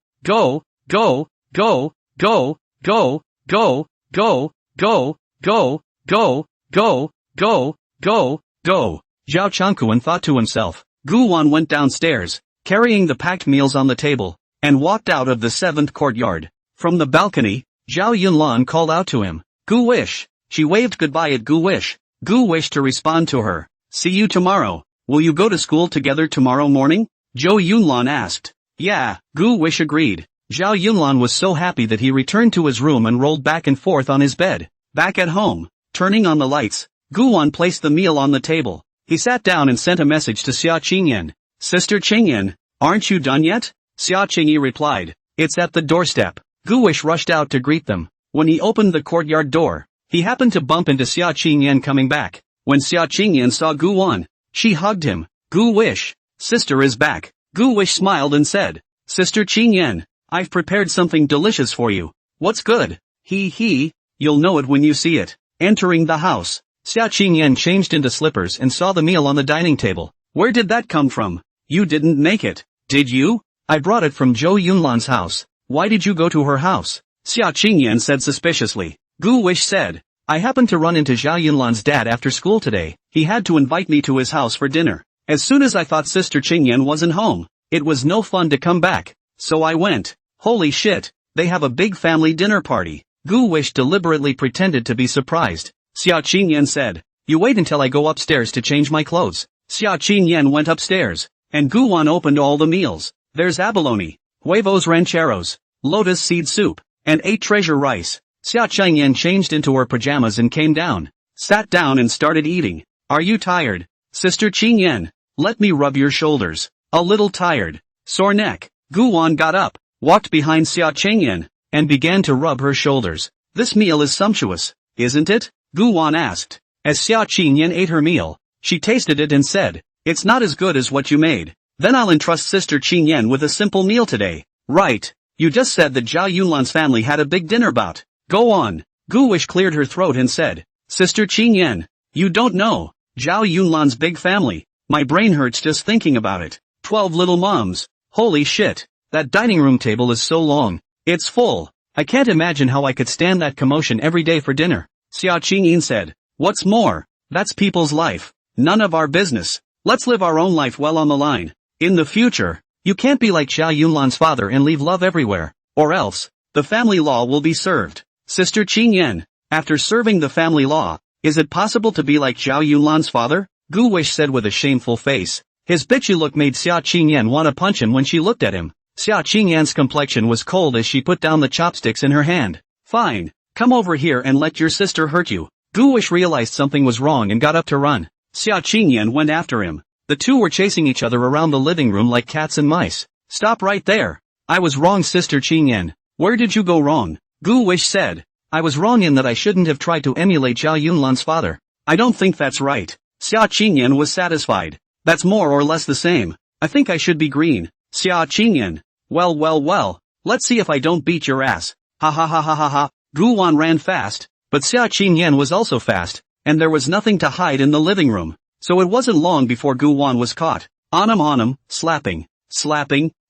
[SPEAKER 1] Zhao Changkuan thought to himself. Gu Wan went downstairs, carrying the packed meals on the table, and walked out of the 7th courtyard. From the balcony, Zhao Yunlan called out to him. Gu Wish. She waved goodbye at Gu Wish. Gu wished to respond to her. See you tomorrow. Will you go to school together tomorrow morning? Zhou Yunlan asked. Yeah, Gu Wish agreed. Zhao Yunlan was so happy that he returned to his room and rolled back and forth on his bed. Back at home, turning on the lights, Gu Wan placed the meal on the table. He sat down and sent a message to Xia Qingyan. Sister Qingyan, aren't you done yet? Xia Qingyi replied. It's at the doorstep. Gu Wish rushed out to greet them. When he opened the courtyard door, he happened to bump into Xia Qingyan coming back. When Xia Qingyan saw Gu Wan, she hugged him. Gu Wish, sister is back. Gu Wish smiled and said, Sister Qingyan, I've prepared something delicious for you. What's good? He, you'll know it when you see it. Entering the house, Xia Qingyan changed into slippers and saw the meal on the dining table. Where did that come from? You didn't make it, did you? I brought it from Zhou Yunlan's house. Why did you go to her house? Xia Qingyan said suspiciously. Gu Wish said, I happened to run into Zhao Yunlan's dad after school today. He had to invite me to his house for dinner. As soon as I thought Sister Qingyan wasn't home, it was no fun to come back. So I went. Holy shit, they have a big family dinner party. Gu Wish deliberately pretended to be surprised. Xia Qingyan said, you wait until I go upstairs to change my clothes. Xia Qingyan went upstairs, and Gu Wan opened all the meals. There's abalone, huevos rancheros, lotus seed soup, and 8 treasure rice. Xia Qingyan changed into her pajamas and came down, sat down and started eating. Are you tired, Sister Qingyan? Let me rub your shoulders. A little tired. Sore neck. Gu Wan got up, walked behind Xia Qingyan, and began to rub her shoulders. This meal is sumptuous, isn't it? Gu Wan asked. As Xia Qingyan ate her meal, she tasted it and said, it's not as good as what you made. Then I'll entrust Sister Qingyan with a simple meal today. Right. You just said that Zhao Yunlan's family had a big dinner bout. Go on. Gu Wish cleared her throat and said, Sister Qingyan, you don't know Zhao Yunlan's big family. My brain hurts just thinking about it. 12 little moms. Holy shit. That dining room table is so long. It's full. I can't imagine how I could stand that commotion every day for dinner. Xia Qingyan said, what's more, that's people's life. None of our business. Let's live our own life well on the line. In the future, you can't be like Zhao Yunlan's father and leave love everywhere. Or else, the family law will be served. Sister Qingyan, after serving the family law, is it possible to be like Zhao Yunlan's father? Gu Wish said with a shameful face. His bitchy look made Xia Qingyan want to punch him when she looked at him. Xia Qingyan's complexion was cold as she put down the chopsticks in her hand. Fine, come over here and let your sister hurt you. Gu Wish realized something was wrong and got up to run. Xia Qingyan went after him. The two were chasing each other around the living room like cats and mice. Stop right there. I was wrong, Sister Qingyan. Where did you go wrong? Gu Wish said. I was wrong in that I shouldn't have tried to emulate Zhao Yunlan's father. I don't think that's right. Xia Qingyan was satisfied. That's more or less the same. I think I should be green. Xia Qingyan. Well, let's see if I don't beat your ass. Ha ha ha ha ha ha. Gu Wan ran fast, but Xia Qingyan was also fast, and there was nothing to hide in the living room. So it wasn't long before Gu Wan was caught. On him, slapping. Slapping.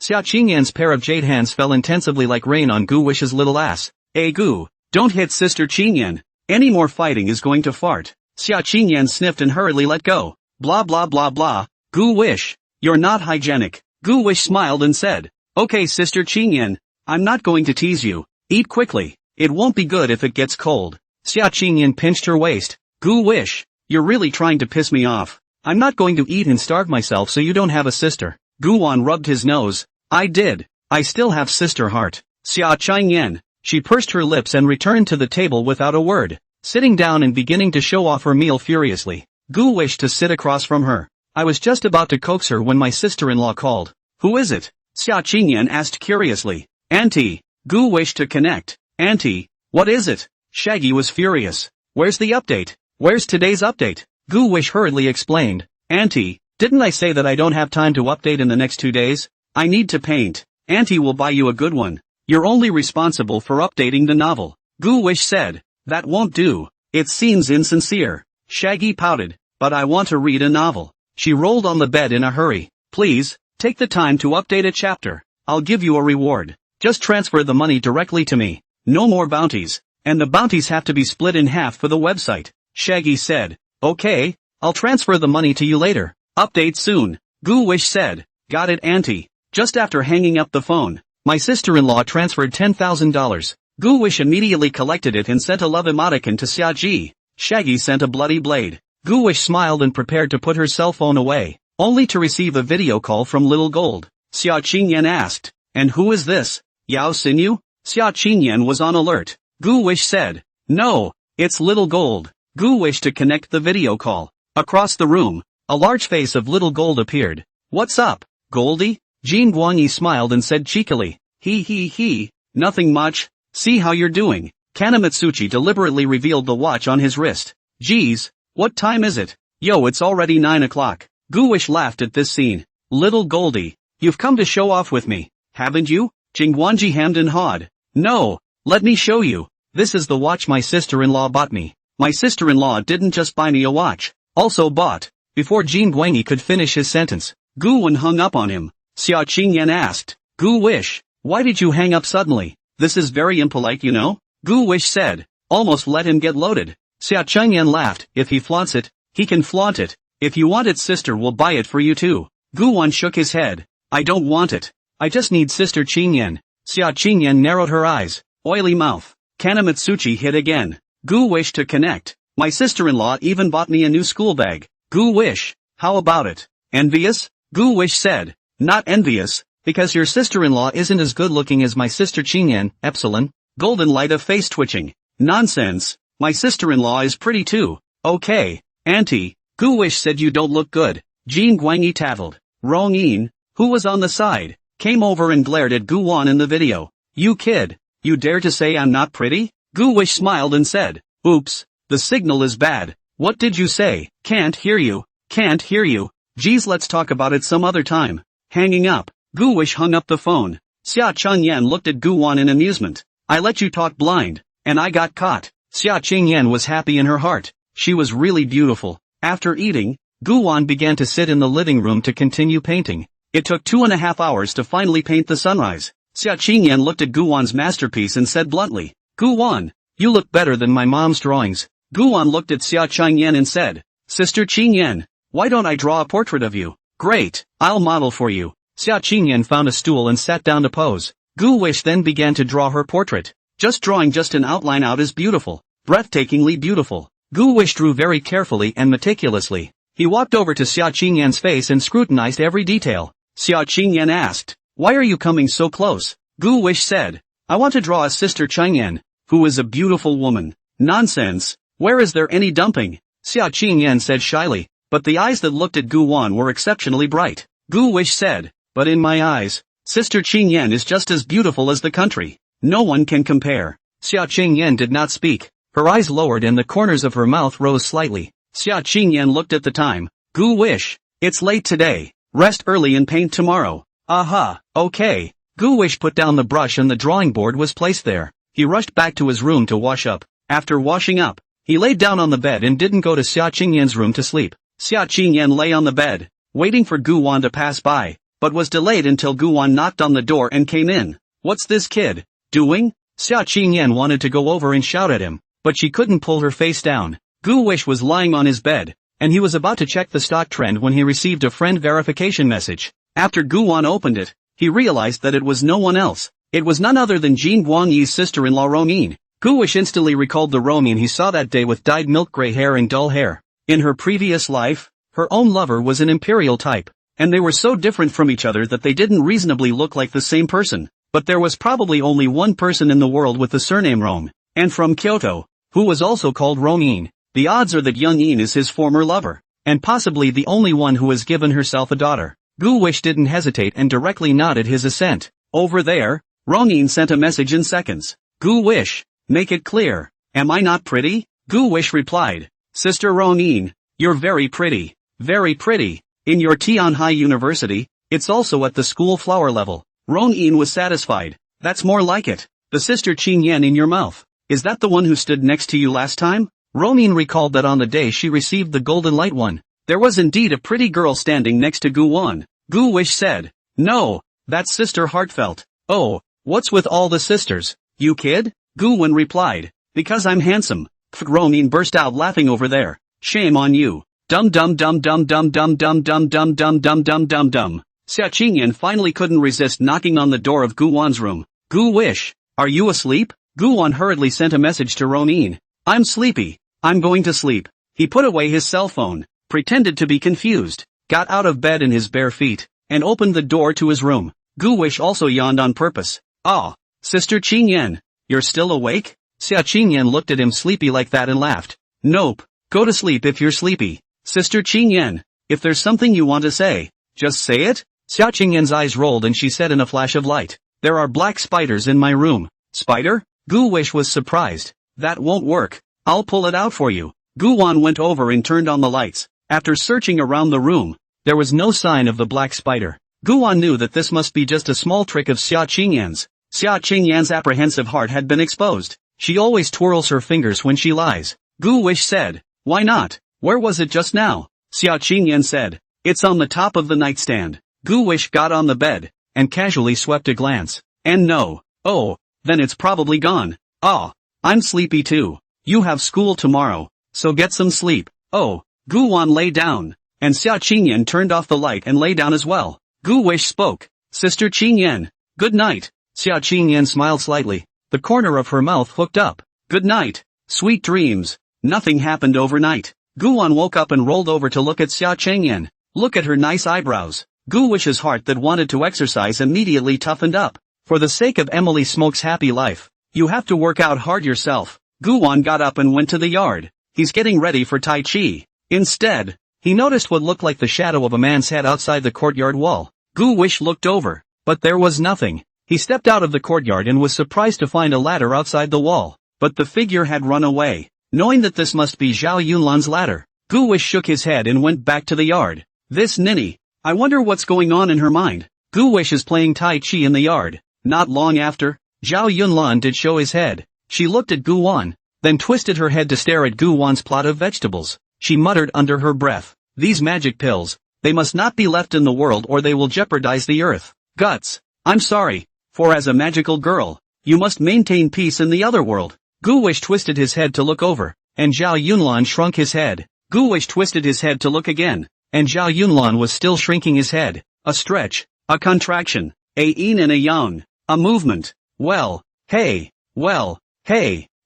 [SPEAKER 1] Xia Qingyan's pair of jade hands fell intensively like rain on Gu Wish's little ass. Hey Gu, don't hit Sister Qingyan. Any more fighting is going to fart. Xia Qingyan sniffed and hurriedly let go. Blah blah blah blah. Gu Wish, you're not hygienic. Gu Wish smiled and said, okay Sister Qingyan, I'm not going to tease you. Eat quickly. It won't be good if it gets cold. Xia Qingyan pinched her waist. Gu Wish, you're really trying to piss me off. I'm not going to eat and starve myself so you don't have a sister. Gu Wan rubbed his nose. I did. I still have sister heart. Xia Qingyan. She pursed her lips and returned to the table without a word, sitting down and beginning to show off her meal furiously. Gu wished to sit across from her. I was just about to coax her when my sister-in-law called. Who is it? Xia Qingyan asked curiously. Auntie. Gu wished to connect. Auntie, what is it? Shaggy was furious. Where's the update? Where's today's update? Gu Wish hurriedly explained. Auntie, didn't I say that I don't have time to update in the next 2 days? I need to paint. Auntie will buy you a good one. You're only responsible for updating the novel. Gu Wish said. That won't do. It seems insincere. Shaggy pouted. But I want to read a novel. She rolled on the bed in a hurry. Please, take the time to update a chapter. I'll give you a reward. Just transfer the money directly to me. No more bounties. And the bounties have to be split in half for the website. Shaggy said. Okay, I'll transfer the money to you later. Update soon. Gu Wish said. Got it, Auntie. Just after hanging up the phone, my sister-in-law transferred $10,000. Gu Wish immediately collected it and sent a love emoticon to Xia Ji. Shaggy sent a bloody blade. Gu Wish smiled and prepared to put her cell phone away, only to receive a video call from Little Gold. Xia Qingyan asked. And who is this? Yao Xinyu? Xia Qingyan was on alert. Gu Wish said. No, it's Little Gold. Gu wished to connect the video call. Across the room, a large face of Little Gold appeared. What's up, Goldie? Jean Guangyi smiled and said cheekily. He, nothing much. See how you're doing. Kanamitsuchi deliberately revealed the watch on his wrist. Geez, what time is it? Yo, it's already 9 o'clock. Guwish laughed at this scene. Little Goldie, you've come to show off with me, haven't you? Jingwanji hemmed and hawed. No, let me show you. This is the watch my sister-in-law bought me. My sister-in-law didn't just buy me a watch, also bought. Before Jin Guanyi could finish his sentence, Gu Wen hung up on him. Xia Qingyan asked, Gu Wish, why did you hang up suddenly? This is very impolite, you know? Gu Wish said. Almost let him get loaded. Xia Qingyan laughed. If he flaunts it, he can flaunt it. If you want it, sister will buy it for you too. Gu Wen shook his head. I don't want it. I just need Sister Qingyan. Xia Qingyan narrowed her eyes. Oily mouth. Kanamitsuchi hit again. Gu Wish to connect. My sister-in-law even bought me a new school bag. Gu Wish, how about it? Envious? Gu Wish said. Not envious, because your sister-in-law isn't as good-looking as my sister Qingyan, Epsilon. Golden light of face twitching. Nonsense. My sister-in-law is pretty too. Okay, Auntie. Gu Wish said you don't look good. Jin Guanyi tattled. Rongyin, who was on the side, came over and glared at Gu Wan in the video. You kid, you dare to say I'm not pretty? Gu Wish smiled and said, oops, the signal is bad. What did you say? Can't hear you. Can't hear you. Geez, let's talk about it some other time. Hanging up. Gu Wish hung up the phone. Xia Qingyan looked at Gu Wan in amusement. I let you talk blind, and I got caught. Xia Qingyan was happy in her heart. She was really beautiful. After eating, Gu Wan began to sit in the living room to continue painting. It took 2.5 hours to finally paint the sunrise. Xia Qingyan looked at Gu Wan's masterpiece and said bluntly, Gu Wan, you look better than my mom's drawings. Gu Wan looked at Xia Qingyan and said, Sister Qingyan, why don't I draw a portrait of you? Great, I'll model for you. Xia Qingyan found a stool and sat down to pose. Gu Wish then began to draw her portrait. Just drawing just an outline out is beautiful. Breathtakingly beautiful. Gu Wish drew very carefully and meticulously. He walked over to Xia Qingyan's face and scrutinized every detail. Xia Qingyan asked, why are you coming so close? Gu Wish said, I want to draw a Sister Qingyan, who is a beautiful woman. Nonsense. Where is there any dumping? Xia Qingyan said shyly, but the eyes that looked at Gu Wan were exceptionally bright. Gu Wish said, but in my eyes, Sister Qingyan is just as beautiful as the country. No one can compare. Xia Qingyan did not speak. Her eyes lowered and the corners of her mouth rose slightly. Xia Qingyan looked at the time. Gu Wish, it's late today. Rest early and paint tomorrow. Aha, okay. Gu Wish put down the brush and the drawing board was placed there. He rushed back to his room to wash up. After washing up, he laid down on the bed and didn't go to Xia Qingyan's room to sleep. Xia Qingyan lay on the bed, waiting for Gu Wan to pass by, but was delayed until Gu Wan knocked on the door and came in. What's this kid doing? Xia Qingyan wanted to go over and shout at him, but she couldn't pull her face down. Gu Wish was lying on his bed, and he was about to check the stock trend when he received a friend verification message. After Gu Wan opened it, he realized that it was no one else. It was none other than Jin Guangyi's sister-in-law Romin. Gu Wish instantly recalled the Romin he saw that day with dyed milk gray hair and dull hair. In her previous life, her own lover was an imperial type, and they were so different from each other that they didn't reasonably look like the same person. But there was probably only one person in the world with the surname Rom, and from Kyoto, who was also called Romin. The odds are that young In is his former lover, and possibly the only one who has given herself a daughter. Gu Wish didn't hesitate and directly nodded his assent. Over there, Romin sent a message in seconds. Gu Wish, make it clear. Am I not pretty? Gu Wish replied. Sister Romin, you're very pretty. Very pretty. In your Tianhai University, it's also at the school flower level. Romin was satisfied. That's more like it. The Sister Qingyan in your mouth. Is that the one who stood next to you last time? Romin recalled that on the day she received the golden light one, there was indeed a pretty girl standing next to Gu Wan. Gu Wish said, no, that's Sister Heartfelt. Oh, what's with all the sisters, you kid? Gu Wan replied, because I'm handsome. Romin burst out laughing over there. Shame on you. Dum dum dum dum dum dum dum dum dum dum dum dum dum dum. Xia Qingyan finally couldn't resist knocking on the door of Gu Wan's room. Gu Wish, are you asleep? Gu Wan hurriedly sent a message to Romin. I'm sleepy. I'm going to sleep. He put away his cell phone, pretended to be confused, got out of bed in his bare feet, and opened the door to his room. Gu Wish also yawned on purpose. Ah, Sister Qingyan, you're still awake? Xia Qingyan looked at him sleepy like that and laughed. Nope, go to sleep if you're sleepy. Sister Qingyan, if there's something you want to say, just say it? Xia Qingyan's eyes rolled and she said in a flash of light, there are black spiders in my room. Spider? Gu Wish was surprised. That won't work. I'll pull it out for you. Gu Wan went over and turned on the lights. After searching around the room, there was no sign of the black spider. Gu Wan knew that this must be just a small trick of Xia Qingyan's. Xia Qingyan's apprehensive heart had been exposed. She always twirls her fingers when she lies. Gu Wish said, "Why not? Where was it just now?" Xia Qingyan said, "It's on the top of the nightstand." Gu Wish got on the bed, and casually swept a glance. And no. Oh, then it's probably gone. Ah, I'm sleepy too. You have school tomorrow, so get some sleep. Oh, Gu Wan lay down, and Xia Qingyan turned off the light and lay down as well. Gu Wish spoke, "Sister Qingyan, good night." Xia Qingyan smiled slightly. The corner of her mouth hooked up. "Good night, sweet dreams." Nothing happened overnight. Gu Wan woke up and rolled over to look at Xia Qingyan. Look at her nice eyebrows. Gu Wish's heart that wanted to exercise immediately toughened up. For the sake of Emily Smoke's happy life, you have to work out hard yourself. Gu Wan got up and went to the yard. He's getting ready for Tai Chi. Instead, he noticed what looked like the shadow of a man's head outside the courtyard wall. Gu Wish looked over, but there was nothing. He stepped out of the courtyard and was surprised to find a ladder outside the wall, but the figure had run away. Knowing that this must be Zhao Yunlan's ladder, Gu Wish shook his head and went back to the yard. This ninny, I wonder what's going on in her mind. Gu Wish is playing Tai Chi in the yard. Not long after, Zhao Yunlan did show his head. She looked at Gu Wan, then twisted her head to stare at Gu Wan's plot of vegetables. She muttered under her breath, "These magic pills, they must not be left in the world or they will jeopardize the earth." Guts. I'm sorry, for as a magical girl, you must maintain peace in the other world. Gu Wish twisted his head to look over, and Zhao Yunlan shrunk his head. Gu Wish twisted his head to look again, and Zhao Yunlan was still shrinking his head. A stretch, a contraction, a yin and a yang, a movement. Well, hey.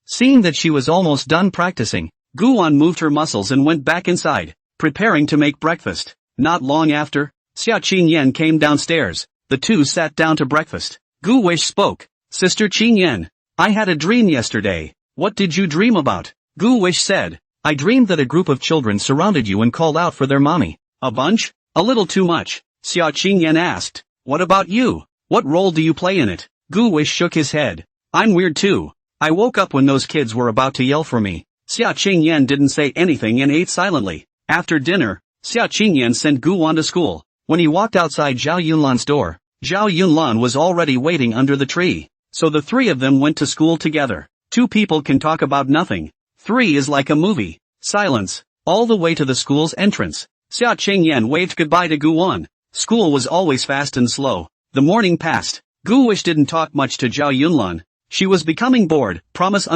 [SPEAKER 1] Seeing that she was almost done practicing, Gu Wan moved her muscles and went back inside, preparing to make breakfast. Not long after, Xia Qingyan came downstairs. The two sat down to breakfast. Gu Wish spoke, "Sister Qingyan, I had a dream yesterday." "What did you dream about?" Gu Wish said, "I dreamed that a group of children surrounded you and called out for their mommy." "A bunch? A little too much." Xia Qingyan asked, "What about you? What role do you play in it?" Gu Wish shook his head. "I'm weird too. I woke up when those kids were about to yell for me." Xia Qingyan didn't say anything and ate silently. After dinner, Xia Qingyan sent Gu Wan to school. When he walked outside Zhao Yunlan's door, Zhao Yunlan was already waiting under the tree. So the three of them went to school together. Two people can talk about nothing. Three is like a movie. Silence. All the way to the school's entrance. Xia Qingyan waved goodbye to Gu Wan. School was always fast and slow. The morning passed. Gu Wish didn't talk much to Zhao Yunlan. She was becoming bored. Promise.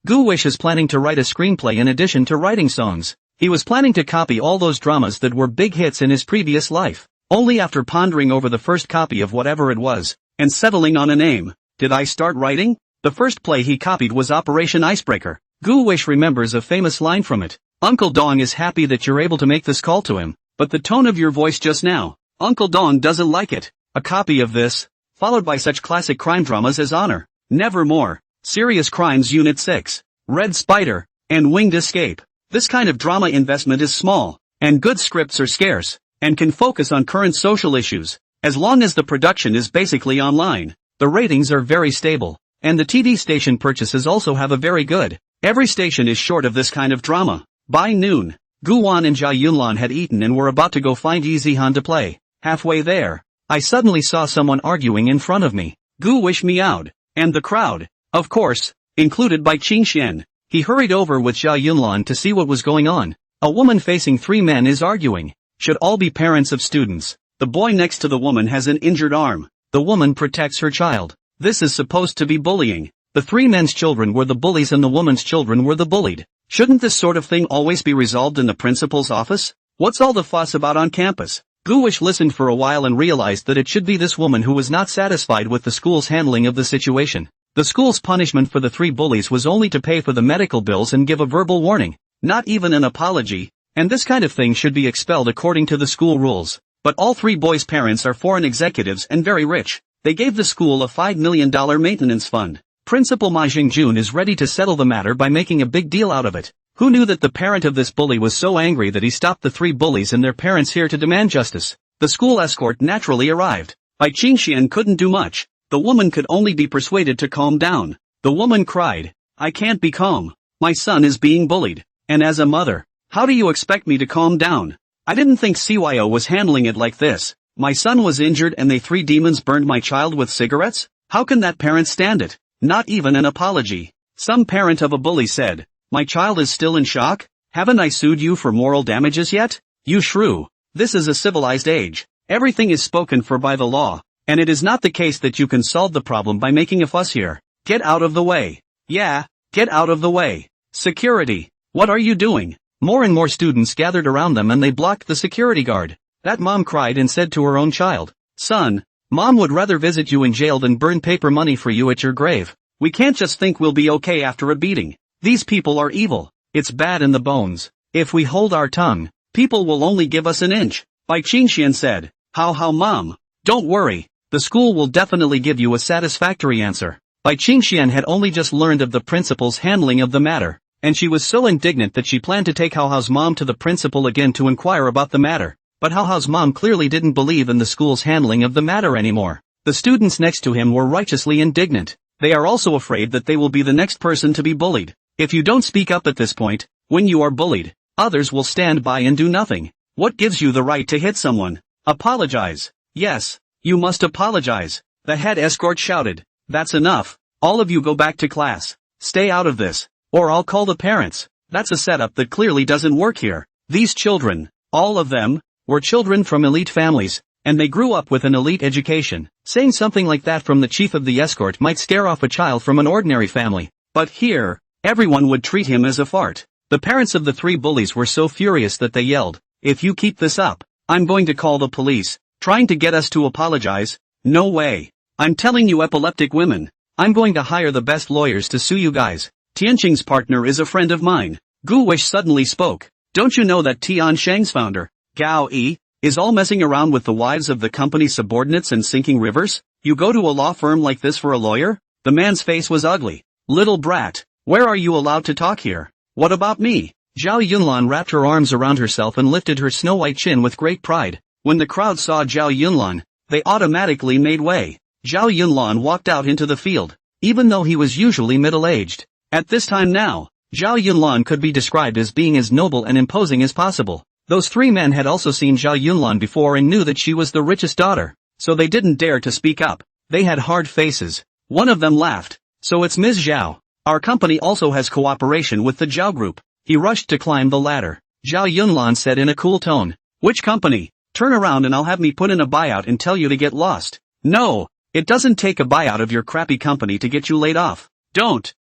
[SPEAKER 1] Gu Wish is planning to write a screenplay in addition to writing songs. He was planning to copy all those dramas that were big hits in his previous life. Only after pondering over the first copy of whatever it was, and settling on a name, did I start writing? The first play he copied was Operation Icebreaker. Gu Wish remembers a famous line from it. "Uncle Dong is happy that you're able to make this call to him, but the tone of your voice just now, Uncle Dong doesn't like it." A copy of this, followed by such classic crime dramas as Honor, Nevermore, Serious Crimes Unit 6, Red Spider, and Winged Escape. This kind of drama investment is small, and good scripts are scarce, and can focus on current social issues. As long as the production is basically online, the ratings are very stable, and the TV station purchases also have a very good. Every station is short of this kind of drama. By noon, Gu Wan and Zhao Yunlan had eaten and were about to go find Yi Zihan to play. Halfway there, I suddenly saw someone arguing in front of me. Gu Wish meowed, and the crowd, of course, included by Qing Xian. He hurried over with Zhao Yunlan to see what was going on. A woman facing three men is arguing. Should all be parents of students. The boy next to the woman has an injured arm. The woman protects her child. This is supposed to be bullying. The three men's children were the bullies and the woman's children were the bullied. Shouldn't this sort of thing always be resolved in the principal's office? What's all the fuss about on campus? Gu Wish listened for a while and realized that it should be this woman who was not satisfied with the school's handling of the situation. The school's punishment for the three bullies was only to pay for the medical bills and give a verbal warning, not even an apology, and this kind of thing should be expelled according to the school rules. But all three boys' parents are foreign executives and very rich. They gave the school a $5 million maintenance fund. Principal Ma Jingjun is ready to settle the matter by making a big deal out of it. Who knew that the parent of this bully was so angry that he stopped the three bullies and their parents here to demand justice? The school escort naturally arrived. Bai Qingxian couldn't do much. The woman could only be persuaded to calm down. The woman cried. I can't be calm. My son is being bullied. And as a mother, how do you expect me to calm down? I didn't think CYO was handling it like this. My son was injured and they three demons burned my child with cigarettes? How can that parent stand it? Not even an apology. Some parent of a bully said, my child is still in shock? Haven't I sued you for moral damages yet? You shrew. This is a civilized age. Everything is spoken for by the law. And it is not the case that you can solve the problem by making a fuss here. Get out of the way. Yeah, get out of the way. Security. What are you doing? More and more students gathered around them and they blocked the security guard. That mom cried and said to her own child, son, mom would rather visit you in jail than burn paper money for you at your grave. We can't just think we'll be okay after a beating. These people are evil. It's bad in the bones. If we hold our tongue, people will only give us an inch. Bai Qingxian said, how mom? Don't worry. The school will definitely give you a satisfactory answer. Bai Qingxian had only just learned of the principal's handling of the matter, and she was so indignant that she planned to take Hao Hao's mom to the principal again to inquire about the matter. But Hao Hao's mom clearly didn't believe in the school's handling of the matter anymore. The students next to him were righteously indignant. They are also afraid that they will be the next person to be bullied. If you don't speak up at this point, when you are bullied, others will stand by and do nothing. What gives you the right to hit someone? Apologize. Yes, you must apologize. The head escort shouted. That's enough. All of you go back to class. Stay out of this, or I'll call the parents. That's a setup that clearly doesn't work here. These children, all of them, were children from elite families, and they grew up with an elite education. Saying something like that from the chief of the escort might scare off a child from an ordinary family. But here, everyone would treat him as a fart. The parents of the three bullies were so furious that they yelled, if you keep this up, I'm going to call the police. Trying to get us to apologize? No way. I'm telling you epileptic women. I'm going to hire the best lawyers to sue you guys. Tianqing's partner is a friend of mine. Gu Wish suddenly spoke. Don't you know that Tiansheng's founder, Gao Yi, is all messing around with the wives of the company's subordinates and sinking rivers? You go to a law firm like this for a lawyer? The man's face was ugly. Little brat, where are you allowed to talk here? What about me? Zhao Yunlan wrapped her arms around herself and lifted her snow-white chin with great pride. When the crowd saw Zhao Yunlan, they automatically made way. Zhao Yunlan walked out into the field, even though he was usually middle-aged. At this time now, Zhao Yunlan could be described as being as noble and imposing as possible. Those three men had also seen Zhao Yunlan before and knew that she was the richest daughter, so they didn't dare to speak up. They had hard faces. One of them laughed. So it's Ms. Zhao. Our company also has cooperation with the Zhao Group. He rushed to climb the ladder. Zhao Yunlan said in a cool tone. Which company? Turn around and I'll have me put in a buyout and tell you to get lost. No, it doesn't take a buyout of your crappy company to get you laid off. Don't,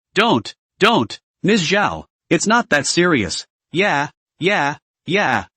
[SPEAKER 1] Ms. Zhao, it's not that serious. Yeah.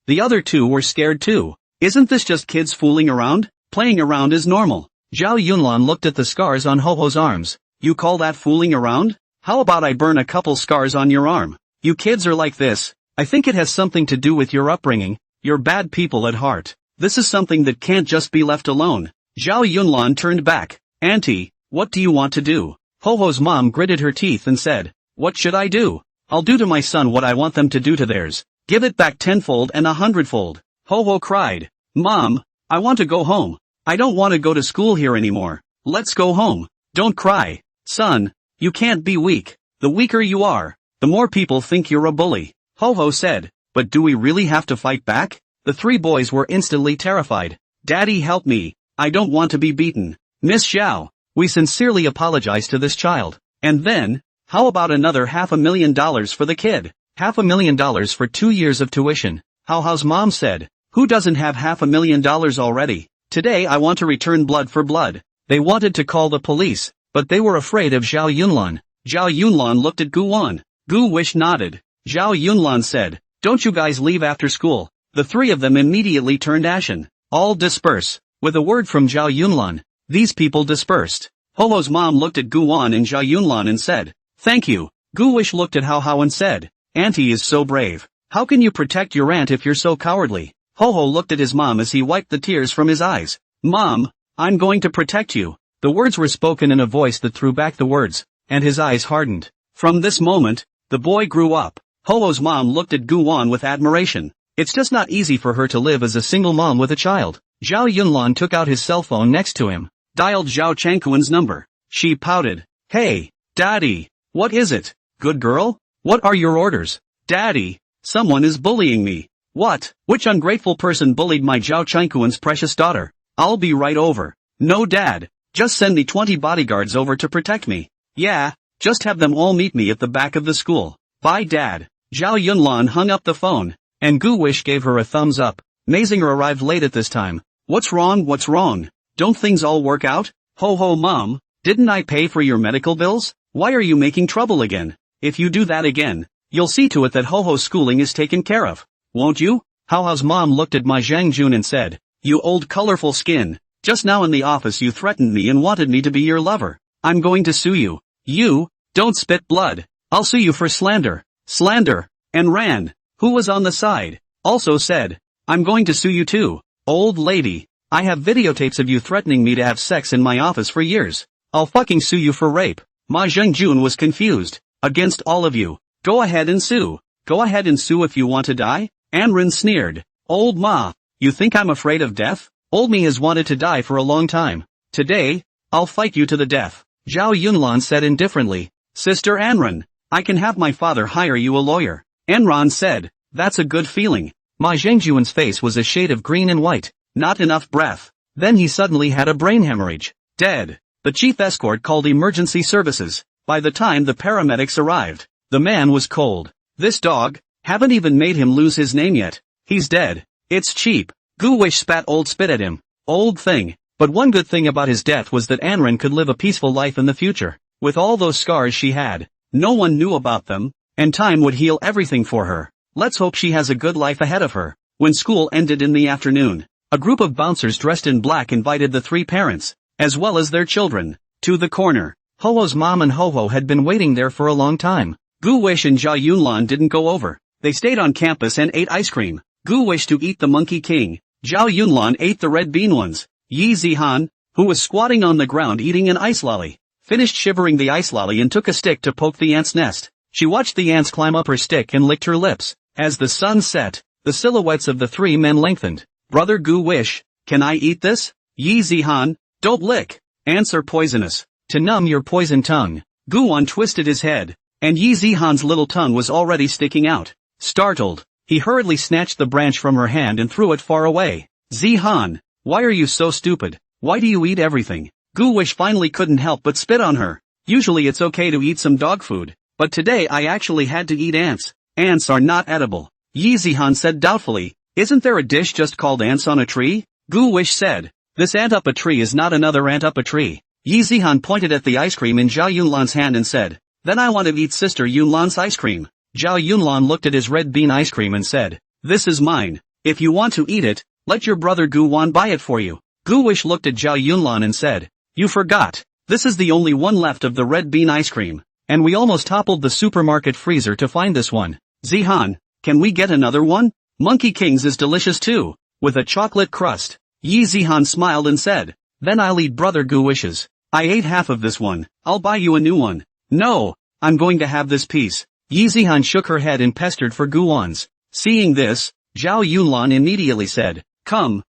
[SPEAKER 1] The other two were scared too. Isn't this just kids fooling around? Playing around is normal. Zhao Yunlan looked at the scars on Ho-Ho's arms. You call that fooling around? How about I burn a couple scars on your arm? You kids are like this. I think it has something to do with your upbringing. You're bad people at heart. This is something that can't just be left alone. Zhao Yunlan turned back. Auntie, what do you want to do? Ho-Ho's mom gritted her teeth and said, what should I do? I'll do to my son what I want them to do to theirs. Give it back tenfold and 100-fold. Ho-Ho cried. Mom, I want to go home. I don't want to go to school here anymore. Let's go home. Don't cry. Son, you can't be weak. The weaker you are, the more people think you're a bully. Ho-Ho said, but do we really have to fight back? The three boys were instantly terrified. Daddy, help me. I don't want to be beaten. Miss Zhao, we sincerely apologize to this child. And then, how about another $500,000 for the kid? $500,000 for 2 years of tuition. Hao Hao's mom said, who doesn't have $500,000 already? Today I want to return blood for blood. They wanted to call the police, but they were afraid of Zhao Yunlan. Zhao Yunlan looked at Gu Wan. Gu Wish nodded. Zhao Yunlan said, don't you guys leave after school? The three of them immediately turned ashen. All disperse. With a word from Zhao Yunlan, these people dispersed. Ho-Ho's mom looked at Gu Wan and Zhao Yunlan and said, thank you. Gu Wish looked at Hao Hao and said, Auntie is so brave. How can you protect your aunt if you're so cowardly? Ho-Ho looked at his mom as he wiped the tears from his eyes. Mom, I'm going to protect you. The words were spoken in a voice that threw back the words, and his eyes hardened. From this moment, the boy grew up. Ho-Ho's mom looked at Gu Wan with admiration. It's just not easy for her to live as a single mom with a child. Zhao Yunlan took out his cell phone next to him, dialed Zhao Changquan's number. She pouted. Hey, Daddy, what is it? Good girl? What are your orders? Daddy, someone is bullying me. What? Which ungrateful person bullied my Zhao Chinkuan's precious daughter? I'll be right over. No dad, just send me 20 bodyguards over to protect me. Yeah, just have them all meet me at the back of the school. Bye dad. Zhao Yunlan hung up the phone, and Gu Wish gave her a thumbs up. Mazinger arrived late at this time. What's wrong? What's wrong? Don't things all work out? Ho ho mom, didn't I pay for your medical bills? Why are you making trouble again? If you do that again, you'll see to it that Ho Ho's schooling is taken care of. Won't you? How Ho's mom looked at Ma Zhangjun and said, you old colorful skin, just now in the office you threatened me and wanted me to be your lover. I'm going to sue you. You, don't spit blood. I'll sue you for slander. Slander. And Ran, who was on the side, also said, I'm going to sue you too. Old lady, I have videotapes of you threatening me to have sex in my office for years. I'll fucking sue you for rape. Ma Zhengjun was confused. Against all of you. Go ahead and sue. Go ahead and sue if you want to die. Anren sneered. Old Ma, you think I'm afraid of death? Old me has wanted to die for a long time. Today, I'll fight you to the death. Zhao Yunlan said indifferently. Sister Anren, I can have my father hire you a lawyer. Enron said, that's a good feeling. Ma Zhengjuan's face was a shade of green and white. Not enough breath. Then he suddenly had a brain hemorrhage. Dead. The chief escort called emergency services. By the time the paramedics arrived, the man was cold. This dog, haven't even made him lose his name yet. He's dead. It's cheap. Gu Wish spat old spit at him. Old thing. But one good thing about his death was that Anren could live a peaceful life in the future. With all those scars she had, no one knew about them, and time would heal everything for her. Let's hope she has a good life ahead of her. When school ended in the afternoon, a group of bouncers dressed in black invited the 3 parents, as well as their children, to the corner. Ho-Ho's mom and Ho-Ho had been waiting there for a long time. Gu Wish and Zhao Yunlan didn't go over. They stayed on campus and ate ice cream. Gu wished to eat the Monkey King. Zhao Yunlan ate the red bean ones. Yi Zihan, who was squatting on the ground eating an ice lolly, finished shivering the ice lolly and took a stick to poke the ant's nest. She watched the ants climb up her stick and licked her lips. As the sun set, the silhouettes of the 3 men lengthened. Brother Gu Wish, can I eat this? Yi Zihan, don't lick. Ants are poisonous. To numb your poison tongue. Guan twisted his head, and Yi Zihan's little tongue was already sticking out. Startled, he hurriedly snatched the branch from her hand and threw it far away. Zihan, why are you so stupid? Why do you eat everything? Gu Wish finally couldn't help but spit on her. Usually it's okay to eat some dog food, but today I actually had to eat ants. Ants are not edible. Yi Zihan said doubtfully, isn't there a dish just called ants on a tree? Gu Wish said, this ant up a tree is not another ant up a tree. Yi Zihan pointed at the ice cream in Zhao Yunlan's hand and said, then I want to eat Sister Yunlan's ice cream. Zhao Yunlan looked at his red bean ice cream and said, this is mine. If you want to eat it, let your brother Gu Wan buy it for you. Gu Wish looked at Zhao Yunlan and said, you forgot. This is the only one left of the red bean ice cream, and we almost toppled the supermarket freezer to find this one. Zihan, can we get another one? Monkey King's is delicious too, with a chocolate crust. Yi Zihan smiled and said, then I'll eat brother Gu Wish's. I ate half of this one. I'll buy you a new one. No, I'm going to have this piece. Yi Zihan shook her head and pestered for Gu Wan's. Seeing this, Zhao Yunlan immediately said, come,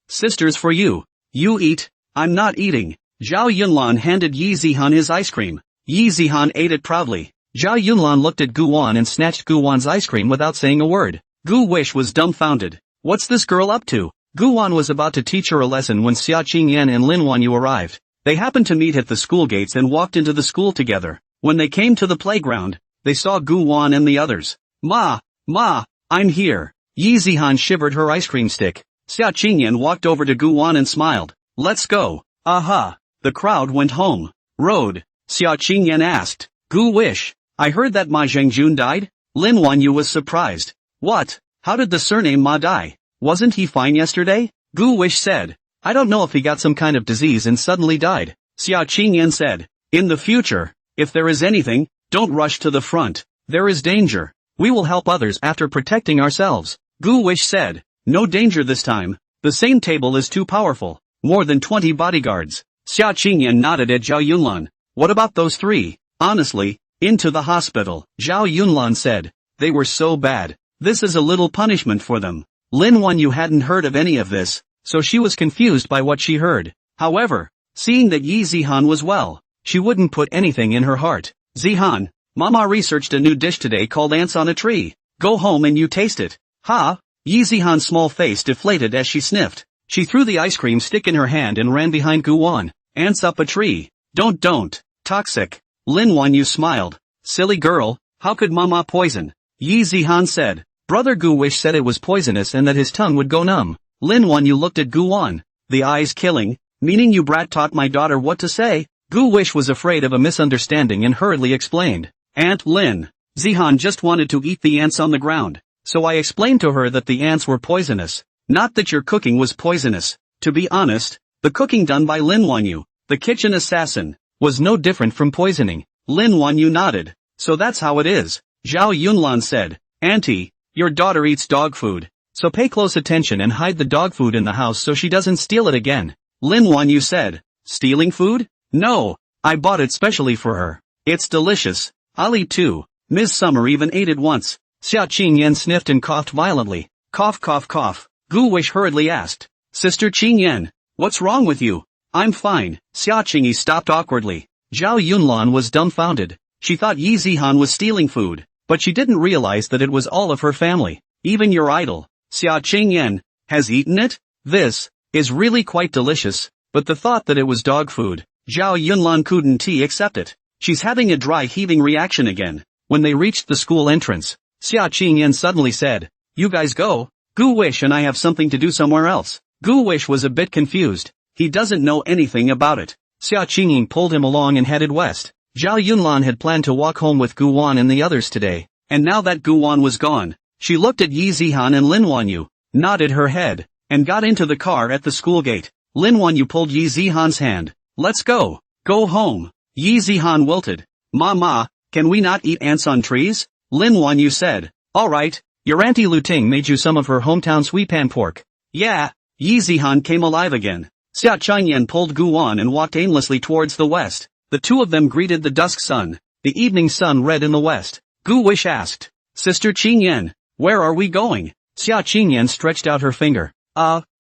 [SPEAKER 1] sisters for you. You eat, I'm not eating. Zhao Yunlan handed Yi Zihan his ice cream. Yi Zihan ate it proudly. Zhao Yunlan looked at Gu Wan and snatched Gu Wan's ice cream without saying a word. Gu Wish was dumbfounded. What's this girl up to? Gu Wan was about to teach her a lesson when Xia Qingyan and Lin Wanyu arrived. They happened to meet at the school gates and walked into the school together. When they came to the playground, they saw Gu Wan and the others. Ma, I'm here. Yi Zihan shivered her ice cream stick. Xia Qingyan walked over to Gu Wan and smiled. Let's go. Aha. The crowd went home. Road. Xia Qingyan asked. Gu Wish, I heard that Ma Zhengjun died? Lin Wanyu was surprised. What? How did the surname Ma die? Wasn't he fine yesterday? Gu Wish said. I don't know if he got some kind of disease and suddenly died. Xia Qingyan said. In the future, if there is anything, don't rush to the front. There is danger. We will help others after protecting ourselves. Gu Wish said. No danger this time. The same table is too powerful. More than 20 bodyguards. Xia Qingyan nodded at Zhao Yunlan. What about those 3? Honestly, into the hospital. Zhao Yunlan said. They were so bad. This is a little punishment for them. Lin Wanyu hadn't heard of any of this, so she was confused by what she heard. However, seeing that Yi Zihan was well, She wouldn't put anything in her heart. Zihan, Mama researched a new dish today called ants on a tree. Go home and you taste it. Ha! Yi Zihan's small face deflated as she sniffed. She threw the ice cream stick in her hand and ran behind Guwan. Ants up a tree. Don't. Toxic. Lin Wanyu smiled. Silly girl, how could Mama poison? Yi Zihan said. Brother Gu Wish said it was poisonous and that his tongue would go numb. Lin Wanyu looked at Guwan. The eyes killing. Meaning you brat taught my daughter what to say? Gu Wish was afraid of a misunderstanding and hurriedly explained. Aunt Lin. Zihan just wanted to eat the ants on the ground. So I explained to her that the ants were poisonous. Not that your cooking was poisonous. To be honest, the cooking done by Lin Wanyu, the kitchen assassin, was no different from poisoning. Lin Wanyu nodded. So that's how it is. Zhao Yunlan said. Auntie, your daughter eats dog food. So pay close attention and hide the dog food in the house so she doesn't steal it again. Lin Wanyu said. Stealing food? No, I bought it specially for her. It's delicious. I'll eat too. Ms. Summer even ate it once. Xia Qingyan sniffed and coughed violently. Cough. Gu Wish hurriedly asked. Sister Qingyan, what's wrong with you? I'm fine. Xia Qingyi stopped awkwardly. Zhao Yunlan was dumbfounded. She thought Yi Zihan was stealing food, but she didn't realize that it was all of her family. Even your idol, Xia Qingyan, has eaten it? This is really quite delicious, but the thought that it was dog food, Zhao Yunlan couldn't accept it. She's having a dry heaving reaction again. When they reached the school entrance, Xia Qingyan suddenly said, You guys go. Gu Wish and I have something to do somewhere else. Gu Wish was a bit confused. He doesn't know anything about it. Xia Qingyan pulled him along and headed west. Zhao Yunlan had planned to walk home with Guwan and the others today, and now that Guwan was gone, she looked at Yi Zihan and Lin Wanyu, nodded her head, and got into the car at the school gate. Lin Wanyu pulled Yi Zihan's hand. Let's go. Go home. Yi Zihan wilted. Mama, can we not eat ants on trees? Lin Wanyu said. Alright, your Auntie Luting made you some of her hometown sweet pan pork. Yeah. Yi Zihan came alive again. Xia Qingyan pulled Guwan and walked aimlessly towards the west. The two of them greeted the dusk sun. The evening sun red in the west. Gu Wish asked. Sister Qingyan, where are we going? Xia Qingyan stretched out her finger.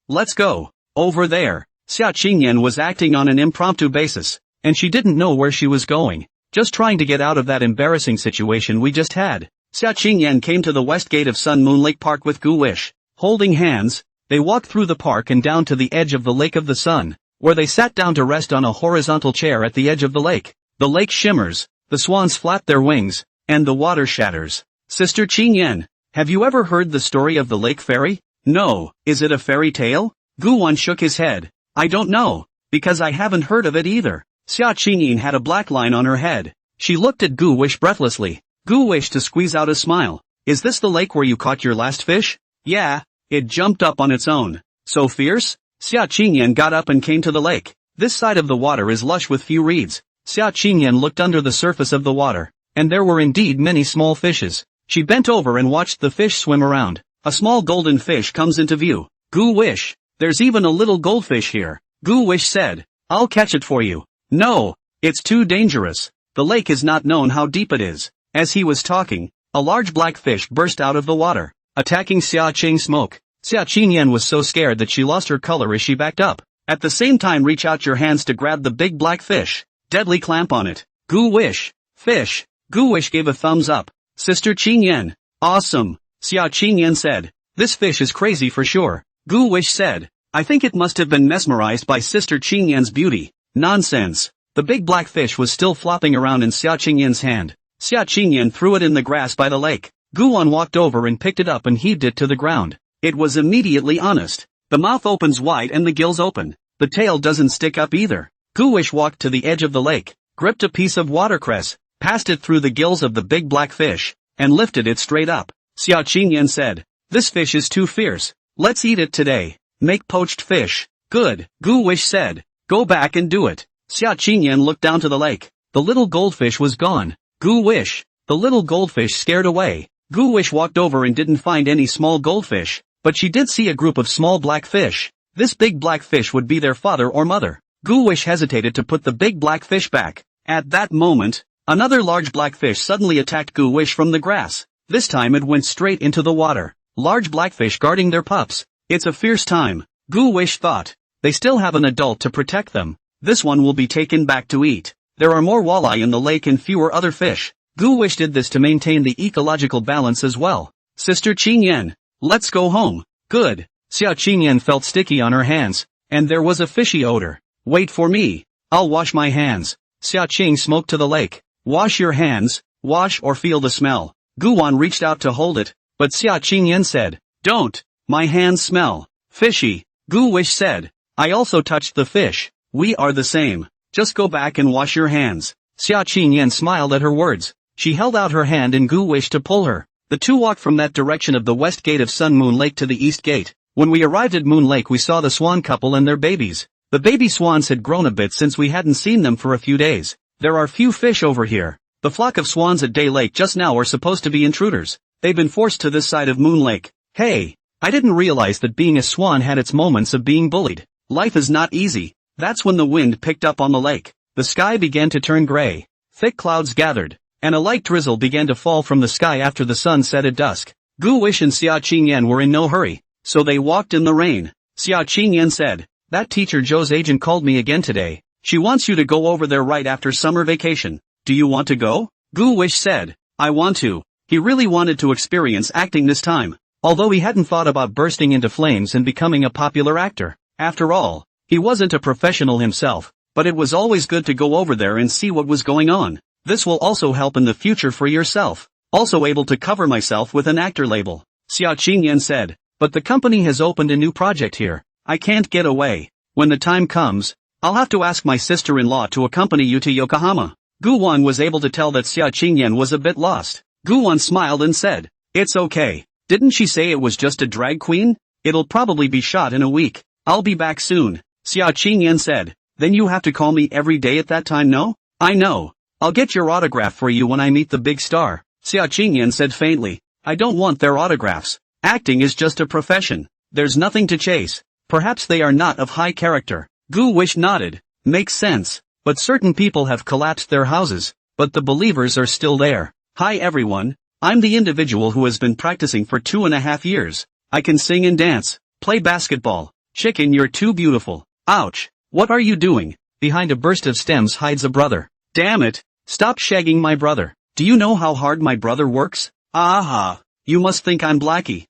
[SPEAKER 1] Let's go. Over there. Xia Qingyan was acting on an impromptu basis, and she didn't know where she was going. Just trying to get out of that embarrassing situation we just had. Xia Qingyan came to the west gate of Sun Moon Lake Park with Gu Wish. Holding hands, they walked through the park and down to the edge of the Lake of the Sun, where they sat down to rest on a horizontal chair at the edge of the lake. The lake shimmers, the swans flap their wings, and the water shatters. Sister Qingyan, have you ever heard the story of the lake fairy? No, is it a fairy tale? Guwan shook his head. I don't know, because I haven't heard of it either. Xia Qingyan had a black line on her head. She looked at Gu Wish breathlessly. Gu wished to squeeze out a smile. Is this the lake where you caught your last fish? Yeah, it jumped up on its own. So fierce? Xia Qingyan got up and came to the lake. This side of the water is lush with few reeds. Xia Qingyan looked under the surface of the water, and there were indeed many small fishes. She bent over and watched the fish swim around. A small golden fish comes into view. Gu Wish, there's even a little goldfish here. Gu Wish said, I'll catch it for you. No, it's too dangerous. The lake is not known how deep it is. As he was talking, a large black fish burst out of the water, attacking Xia Qing Smoke. Xia Qingyan was so scared that she lost her color as she backed up. At the same time, reach out your hands to grab the big black fish. Deadly clamp on it. Gu Wish. Fish. Gu Wish gave a thumbs up. Sister Qingyan. Awesome. Xia Qingyan said. This fish is crazy for sure. Gu Wish said. I think it must have been mesmerized by Sister Qingyan's beauty. Nonsense. The big black fish was still flopping around in Xia Qingyan's hand. Xia Qingyan threw it in the grass by the lake. Guwan walked over and picked it up and heaved it to the ground. It was immediately honest. The mouth opens wide and the gills open. The tail doesn't stick up either. Gu Wish walked to the edge of the lake, gripped a piece of watercress, passed it through the gills of the big black fish, and lifted it straight up. Xia Qingyan said, This fish is too fierce. Let's eat it today. Make poached fish. Good, Gu Wish said. Go back and do it. Xia Qingyan looked down to the lake. The little goldfish was gone. Gu Wish. The little goldfish scared away. Gu Wish walked over and didn't find any small goldfish, but she did see a group of small black fish. This big black fish would be their father or mother. Gu Wish hesitated to put the big black fish back. At that moment, another large black fish suddenly attacked Gu Wish from the grass. This time it went straight into the water. Large blackfish guarding their pups. It's a fierce time, Gu Wish thought. They still have an adult to protect them. This one will be taken back to eat. There are more walleye in the lake and fewer other fish. Gu Wish did this to maintain the ecological balance as well. Sister Qingyan, let's go home. Good. Xia Qingyan felt sticky on her hands, and there was a fishy odor. Wait for me. I'll wash my hands. Xia Qing smoked to the lake. Wash your hands, wash or feel the smell. Guwan reached out to hold it, but Xia Qingyan said, don't. My hands smell fishy. Gu Wish said, I also touched the fish. We are the same. Just go back and wash your hands. Xia Qingyan smiled at her words. She held out her hand and Gu Wish to pull her. The two walked from that direction of the west gate of Sun Moon Lake to the east gate. When we arrived at Moon Lake we saw the swan couple and their babies. The baby swans had grown a bit since we hadn't seen them for a few days. There are few fish over here. The flock of swans at Day Lake just now are supposed to be intruders. They've been forced to this side of Moon Lake. Hey! I didn't realize that being a swan had its moments of being bullied. Life is not easy. That's when the wind picked up on the lake. The sky began to turn gray. Thick clouds gathered, and a light drizzle began to fall from the sky after the sun set at dusk. Gu Wish and Xia Qingyan were in no hurry, so they walked in the rain. Xia Qingyan said, that teacher Zhou's agent called me again today. She wants you to go over there right after summer vacation. Do you want to go? Gu Wish said, I want to. He really wanted to experience acting this time, although he hadn't thought about bursting into flames and becoming a popular actor. After all, he wasn't a professional himself, but it was always good to go over there and see what was going on. This will also help in the future for yourself. Also able to cover myself with an actor label. Xia Qingyan said, but the company has opened a new project here. I can't get away. When the time comes, I'll have to ask my sister-in-law to accompany you to Yokohama. Guwan was able to tell that Xia Qingyan was a bit lost. Guwan smiled and said, it's okay. Didn't she say it was just a drag queen? It'll probably be shot in a week. I'll be back soon. Xia Qingyan said, then you have to call me every day at that time, no? I know. I'll get your autograph for you when I meet the big star. Xia Qingyan said faintly, I don't want their autographs. Acting is just a profession. There's nothing to chase. Perhaps they are not of high character. Gu Wish nodded. Makes sense. But certain people have collapsed their houses, but the believers are still there. Hi everyone. I'm the individual who has been practicing for 2.5 years. I can sing and dance, play basketball. Chicken, you're too beautiful. Ouch. What are you doing? Behind a burst of stems hides a brother. Damn it. Stop shagging my brother. Do you know how hard my brother works? Aha. You must think I'm Blackie.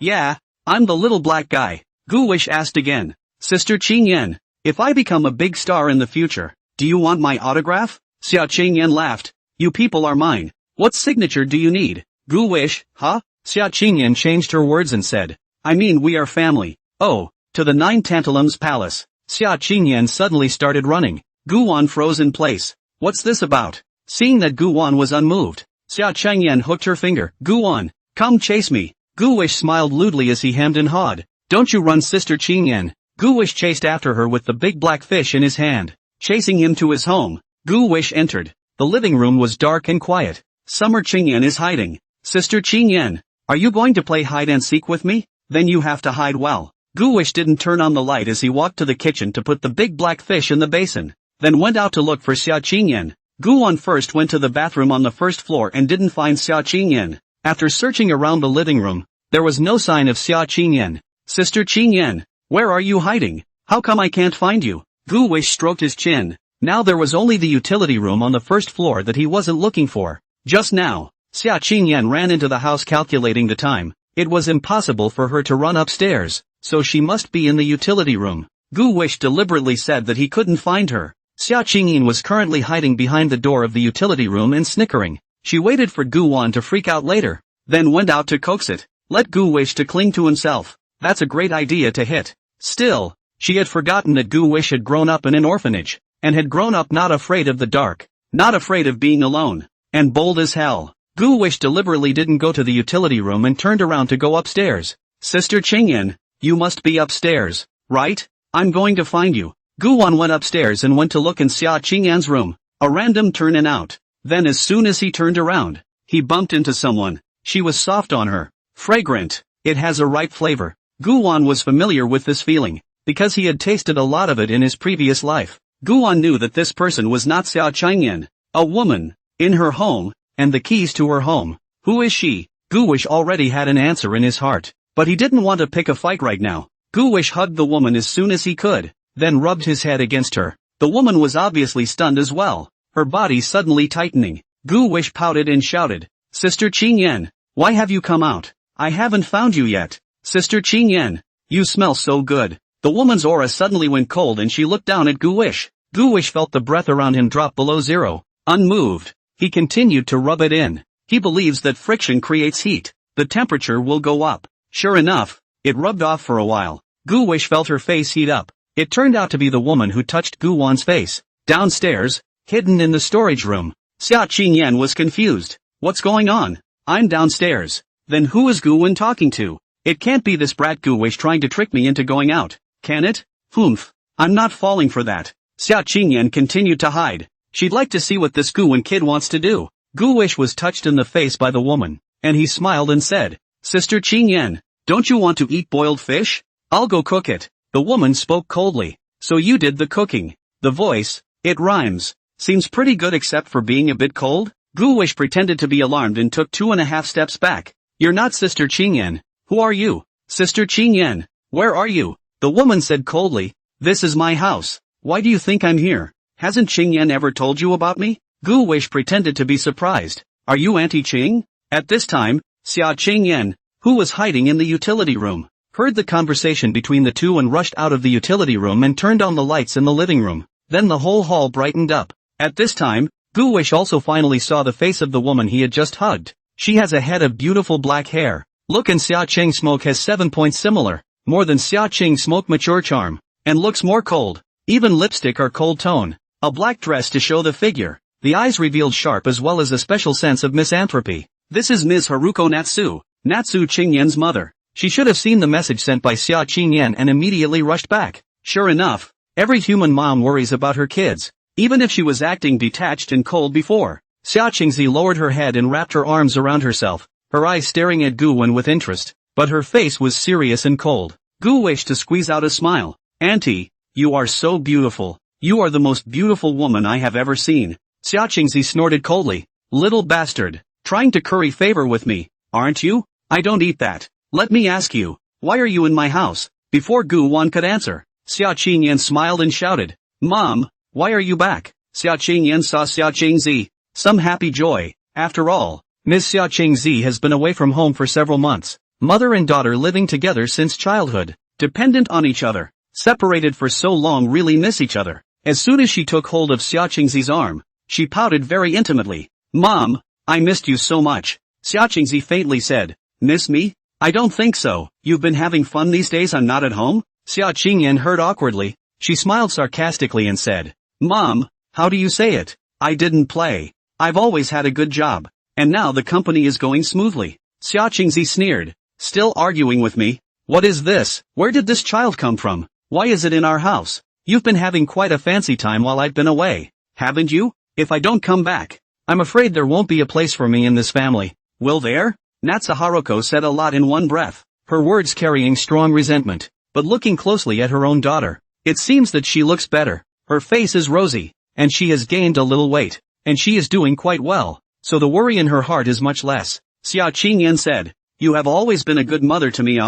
[SPEAKER 1] Yeah. I'm the little black guy. Gu Wish asked again. Sister Qingyan, if I become a big star in the future, do you want my autograph? Xia Qingyan laughed. You people are mine. What signature do you need? Gu Wish, huh? Xia Qingyan changed her words and said, I mean we are family. Oh, to the 9 Tantalums Palace. Xia Qingyan suddenly started running. Guwan froze in place. What's this about? Seeing that Guwan was unmoved, Xia Qingyan hooked her finger. Guwan, come chase me. Gu Wish smiled lewdly as he hemmed and hawed. Don't you run, Sister Qingyan. Gu Wish chased after her with the big black fish in his hand. Chasing him to his home, Gu Wish entered. The living room was dark and quiet. Summer Qingyan is hiding. Sister Qingyan, are you going to play hide and seek with me? Then you have to hide well. Gu Wish didn't turn on the light as he walked to the kitchen to put the big black fish in the basin, then went out to look for Xia Qingyan. Guwan first went to the bathroom on the first floor and didn't find Xia Qingyan. After searching around the living room, there was no sign of Xia Qingyan. Sister Qingyan, where are you hiding? How come I can't find you? Gu Wish stroked his chin. Now there was only the utility room on the first floor that he wasn't looking for. Just now, Xia Qingyan ran into the house calculating the time. It was impossible for her to run upstairs, so she must be in the utility room. Gu Wish deliberately said that he couldn't find her. Xia Qingyan was currently hiding behind the door of the utility room and snickering. She waited for Guwan to freak out later, then went out to coax it. Let Gu Wish to cling to himself. That's a great idea to hit. Still, she had forgotten that Gu Wish had grown up in an orphanage, and had grown up not afraid of the dark, not afraid of being alone, and bold as hell. Gu Wish deliberately didn't go to the utility room and turned around to go upstairs. Sister Qingyan, you must be upstairs, right? I'm going to find you. Guwan went upstairs and went to look in Xia Qingyan's room. A random turn and out. Then as soon as he turned around, he bumped into someone. She was soft on her. Fragrant. It has a ripe flavor. Guwan was familiar with this feeling, because he had tasted a lot of it in his previous life. Guwan knew that this person was not Xia Qingyan. A woman. In her home, and the keys to her home. Who is she? Gu Wish already had an answer in his heart, but he didn't want to pick a fight right now. Gu Wish hugged the woman as soon as he could, then rubbed his head against her. The woman was obviously stunned as well, her body suddenly tightening. Gu Wish pouted and shouted, "Sister Qingyan, why have you come out? I haven't found you yet. Sister Qingyan, you smell so good." The woman's aura suddenly went cold and she looked down at Gu Wish. Gu Wish felt the breath around him drop below zero. Unmoved, he continued to rub it in. He believes that friction creates heat. The temperature will go up. Sure enough, it rubbed off for a while. Gu Wish felt her face heat up. It turned out to be the woman who touched Gu Wan's face. Downstairs, hidden in the storage room, Xia Qingyan was confused. What's going on? I'm downstairs. Then who is Gu Wan talking to? It can't be this brat Gu Wish trying to trick me into going out, can it? Humph. I'm not falling for that. Xia Qingyan continued to hide. She'd like to see what this Gu Wan kid wants to do. Gu Wish was touched in the face by the woman, and he smiled and said, "Sister Qingyan, don't you want to eat boiled fish? I'll go cook it." The woman spoke coldly. "So you did the cooking." The voice, it rhymes, seems pretty good except for being a bit cold. Gu Wish pretended to be alarmed and took 2.5 steps back. "You're not Sister Qingyan. Who are you? Sister Qingyan, where are you?" The woman said coldly, "This is my house. Why do you think I'm here? Hasn't Qingyan ever told you about me?" Gu Wish pretended to be surprised. "Are you Auntie Qing?" At this time, Xia Qingyan, who was hiding in the utility room, heard the conversation between the two and rushed out of the utility room and turned on the lights in the living room. Then the whole hall brightened up. At this time, Gu Wish also finally saw the face of the woman he had just hugged. She has a head of beautiful black hair. Look, and Xia Qing smoke has 7 points similar, more than Xia Qing smoke mature charm, and looks more cold. Even lipstick are cold tone. A black dress to show the figure. The eyes revealed sharp as well as a special sense of misanthropy. This is Ms. Haruko Natsu, Natsu Qingyan's mother. She should have seen the message sent by Xia Qingyan and immediately rushed back. Sure enough, every human mom worries about her kids, even if she was acting detached and cold before. Xia Qingzi lowered her head and wrapped her arms around herself, her eyes staring at Gu Wan with interest, but her face was serious and cold. Gu wished to squeeze out a smile. "Auntie, you are so beautiful. You are the most beautiful woman I have ever seen." Xia Qingzi snorted coldly. "Little bastard, trying to curry favor with me, aren't you? I don't eat that. Let me ask you, why are you in my house?" Before Gu Wan could answer, Xia Qingyan smiled and shouted, "Mom, why are you back?" Xia Qingyan saw Xia Qingzi, some happy joy. After all, Ms. Xia Qingzi has been away from home for several months, mother and daughter living together since childhood, dependent on each other, separated for so long really miss each other. As soon as she took hold of Xia Qingzi's arm, she pouted very intimately. "Mom, I missed you so much." Xia Qingzi faintly said, "Miss me? I don't think so. You've been having fun these days I'm not at home?" Xia Qingyan heard awkwardly. She smiled sarcastically and said, "Mom, how do you say it? I didn't play. I've always had a good job. And now the company is going smoothly." Xia Qingzi sneered. "Still arguing with me? What is this? Where did this child come from? Why is it in our house? You've been having quite a fancy time while I've been away, haven't you? If I don't come back, I'm afraid there won't be a place for me in this family. Will there?" Natsu Haruko said a lot in one breath, her words carrying strong resentment. But looking closely at her own daughter, it seems that she looks better. Her face is rosy, and she has gained a little weight, and she is doing quite well, so the worry in her heart is much less. Xia Qingyan said, "You have always been a good mother to me.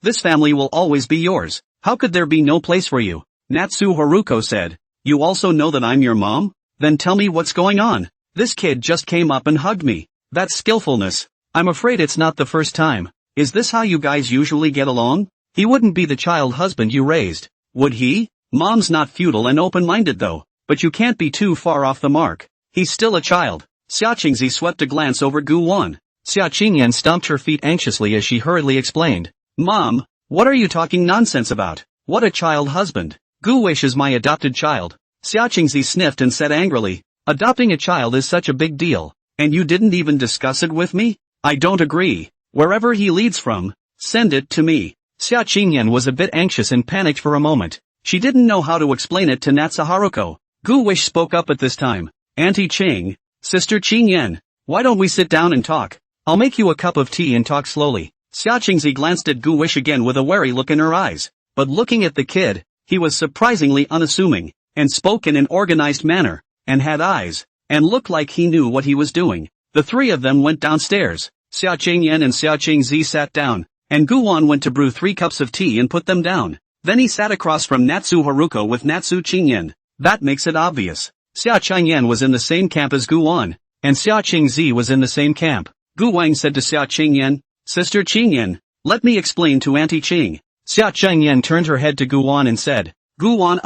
[SPEAKER 1] This family will always be yours. How could there be no place for you?" Natsu Haruko said, "You also know that I'm your mom? Then tell me what's going on. This kid just came up and hugged me. That's skillfulness. I'm afraid it's not the first time. Is this how you guys usually get along? He wouldn't be the child husband you raised, would he? Mom's not feudal and open-minded though, but you can't be too far off the mark. He's still a child." Xia Qingzi swept a glance over Gu Wan. Xia Qingyan stomped her feet anxiously as she hurriedly explained, "Mom, what are you talking nonsense about? What a child husband? Gu Wish is my adopted child." Xia Qingzi sniffed and said angrily, "Adopting a child is such a big deal, and you didn't even discuss it with me? I don't agree. Wherever he leads from, send it to me." Xia Qingyan was a bit anxious and panicked for a moment. She didn't know how to explain it to Natsu Haruko. Gu Wish spoke up at this time. "Auntie Qing, Sister Qingyan, why don't we sit down and talk? I'll make you a cup of tea and talk slowly." Xia Qingzi glanced at Gu Wish again with a wary look in her eyes, but looking at the kid, he was surprisingly unassuming, and spoke in an organized manner, and had eyes, and looked like he knew what he was doing. The three of them went downstairs. Xia Qingyan and Xia Qingzi sat down, and Gu Wan went to brew 3 cups of tea and put them down. Then he sat across from Natsu Haruko with Natsu Qingyan. That makes it obvious. Xia Qingyan was in the same camp as Gu Wan, and Xia Qingzi was in the same camp. Gu Wang said to Xia Qingyan, "Sister Qingyan, let me explain to Auntie Qing." Xia Qingyan turned her head to Gu Wan and said, "Gu Wan,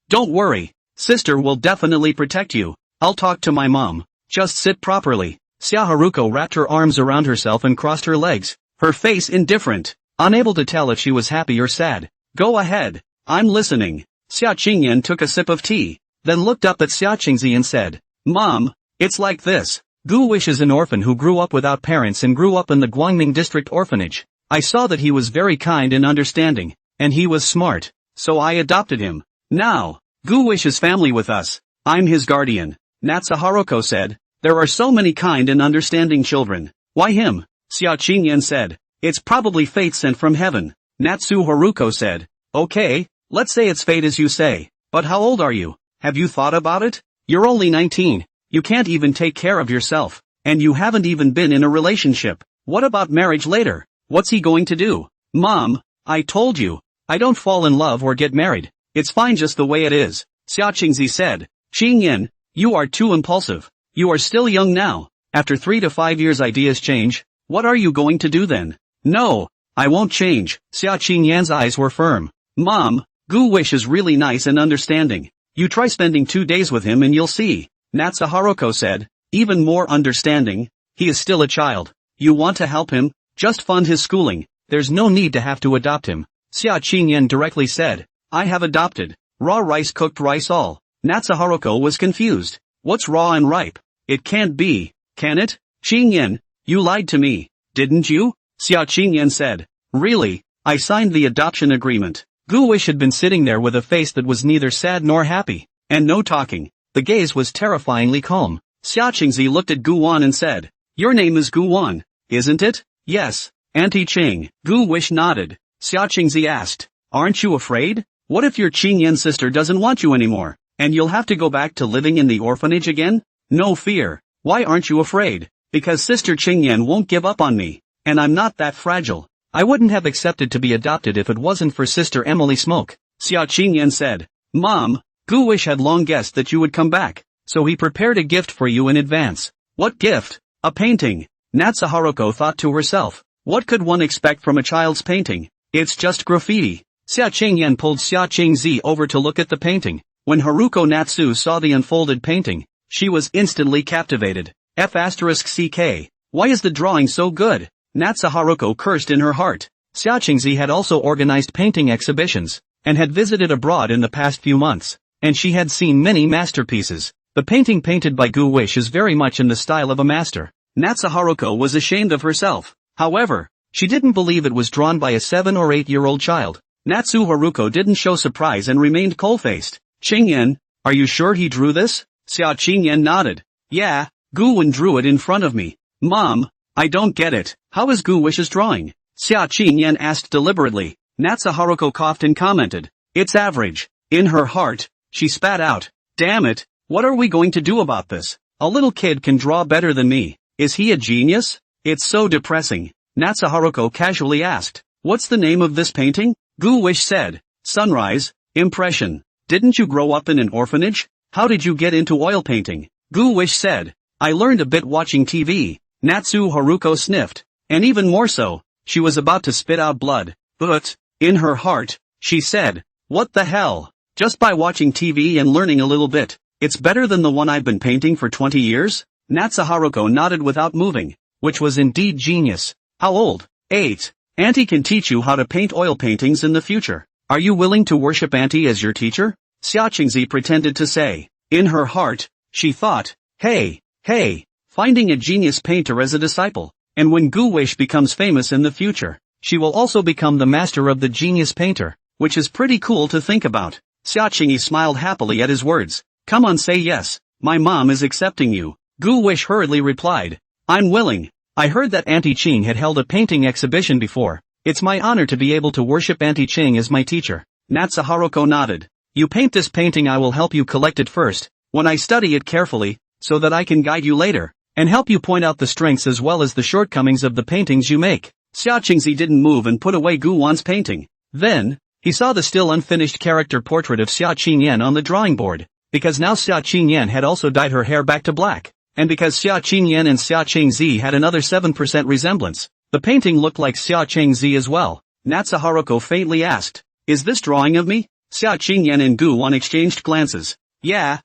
[SPEAKER 1] don't worry. Sister will definitely protect you. I'll talk to my mom. Just sit properly." Xia Haruko wrapped her arms around herself and crossed her legs, her face indifferent, unable to tell if she was happy or sad. "Go ahead, I'm listening." Xia Qingyan took a sip of tea, then looked up at Xia Qingzi and said, "Mom, it's like this. Gu Wish is an orphan who grew up without parents and grew up in the Guangming district orphanage. I saw that he was very kind and understanding, and he was smart, so I adopted him. Now, Gu Wish is family with us. I'm his guardian." Natsu Haruko said, "There are so many kind and understanding children. Why him?" Xia Qingyan said, "It's probably fate sent from heaven." Natsu Haruko said, "Okay, let's say it's fate as you say. But how old are you? Have you thought about it? You're only 19. You can't even take care of yourself, and you haven't even been in a relationship. What about marriage later? What's he going to do?" "Mom, I told you, I don't fall in love or get married. It's fine just the way it is," Xia Qingzi said. "Qingyan, you are too impulsive. You are still young now. After 3 to 5 years ideas change. What are you going to do then?" "No, I won't change." Xia Qingyan's eyes were firm. "Mom, Gu Wish is really nice and understanding. You try spending 2 days with him and you'll see." Natsu Haruko said, "Even more understanding? He is still a child. You want to help him? Just fund his schooling. There's no need to have to adopt him." Xia Qingyan directly said, "I have adopted. Raw rice, cooked rice, all." Natsu Haruko was confused. "What's raw and ripe? It can't be, can it?" "Qingyan, you lied to me, didn't you?" Xia Qingyan said. "Really? I signed the adoption agreement." Gu Wish had been sitting there with a face that was neither sad nor happy, and no talking. The gaze was terrifyingly calm. Xia Qingzi looked at Gu Wan and said, "Your name is Gu Wan, isn't it?" "Yes, Auntie Qing." Gu Wish nodded. Xia Qingzi asked, "Aren't you afraid? What if your Qingyan sister doesn't want you anymore, and you'll have to go back to living in the orphanage again?" "No fear. Why aren't you afraid?" "Because Sister Qingyan won't give up on me, and I'm not that fragile. I wouldn't have accepted to be adopted if it wasn't for Sister Emily Smoke." Xia Qingyan said, "Mom, Gu Wish had long guessed that you would come back, so he prepared a gift for you in advance." "What gift?" "A painting." Natsu Haruko thought to herself, what could one expect from a child's painting? It's just graffiti. Xia Qingyan pulled Xia Qingzi over to look at the painting. When Haruko Natsu saw the unfolded painting, she was instantly captivated. F***CK. Why is the drawing so good? Natsu Haruko cursed in her heart. Xia Qingzi had also organized painting exhibitions, and had visited abroad in the past few months, and she had seen many masterpieces. The painting painted by Gu Wish is very much in the style of a master. Natsu Haruko was ashamed of herself. However, she didn't believe it was drawn by a 7 or 8-year-old child. Natsu Haruko didn't show surprise and remained cold-faced. "Qingyan, are you sure he drew this?" Xia Qingyan nodded. "Yeah, Gu Wen drew it in front of me." "Mom, I don't get it. How is Gu Wish's drawing?" Xia Qingyan asked deliberately. Natsu Haruko coughed and commented, "It's average." In her heart, she spat out, "Damn it, what are we going to do about this? A little kid can draw better than me. Is he a genius? It's so depressing." Natsu Haruko casually asked, "What's the name of this painting?" Gu Wish said, "Sunrise, Impression." "Didn't you grow up in an orphanage? How did you get into oil painting?" Gu Wish said, "I learned a bit watching TV." Natsu Haruko sniffed, and even more so, she was about to spit out blood, but, in her heart, she said, "What the hell? Just by watching TV and learning a little bit, it's better than the one I've been painting for 20 years? Natsu Haruko nodded without moving, which was indeed genius. "How old?" 8. "Auntie can teach you how to paint oil paintings in the future. Are you willing to worship Auntie as your teacher?" Xia Qingzi pretended to say. In her heart, she thought, hey, finding a genius painter as a disciple, and when Gu Wish becomes famous in the future, she will also become the master of the genius painter, which is pretty cool to think about. Xia Qingyi smiled happily at his words. "Come on, say yes, my mom is accepting you." Gu Wish hurriedly replied, "I'm willing. I heard that Auntie Qing had held a painting exhibition before. It's my honor to be able to worship Auntie Qing as my teacher." Natsu Haruko nodded. "You paint this painting, I will help you collect it first, when I study it carefully, so that I can guide you later, and help you point out the strengths as well as the shortcomings of the paintings you make." Xia Qingzi didn't move and put away Gu Wan's painting. Then, he saw the still unfinished character portrait of Xia Qingyan on the drawing board. because now Xia Qingyan had also dyed her hair back to black, and because Xia Qingyan and Xia Qingzi had another 7% resemblance, the painting looked like Xia Qingzi as well. Natsu Haruko faintly asked, "Is this drawing of me?" Xia Qingyan and Gu Wan exchanged glances. Yeah,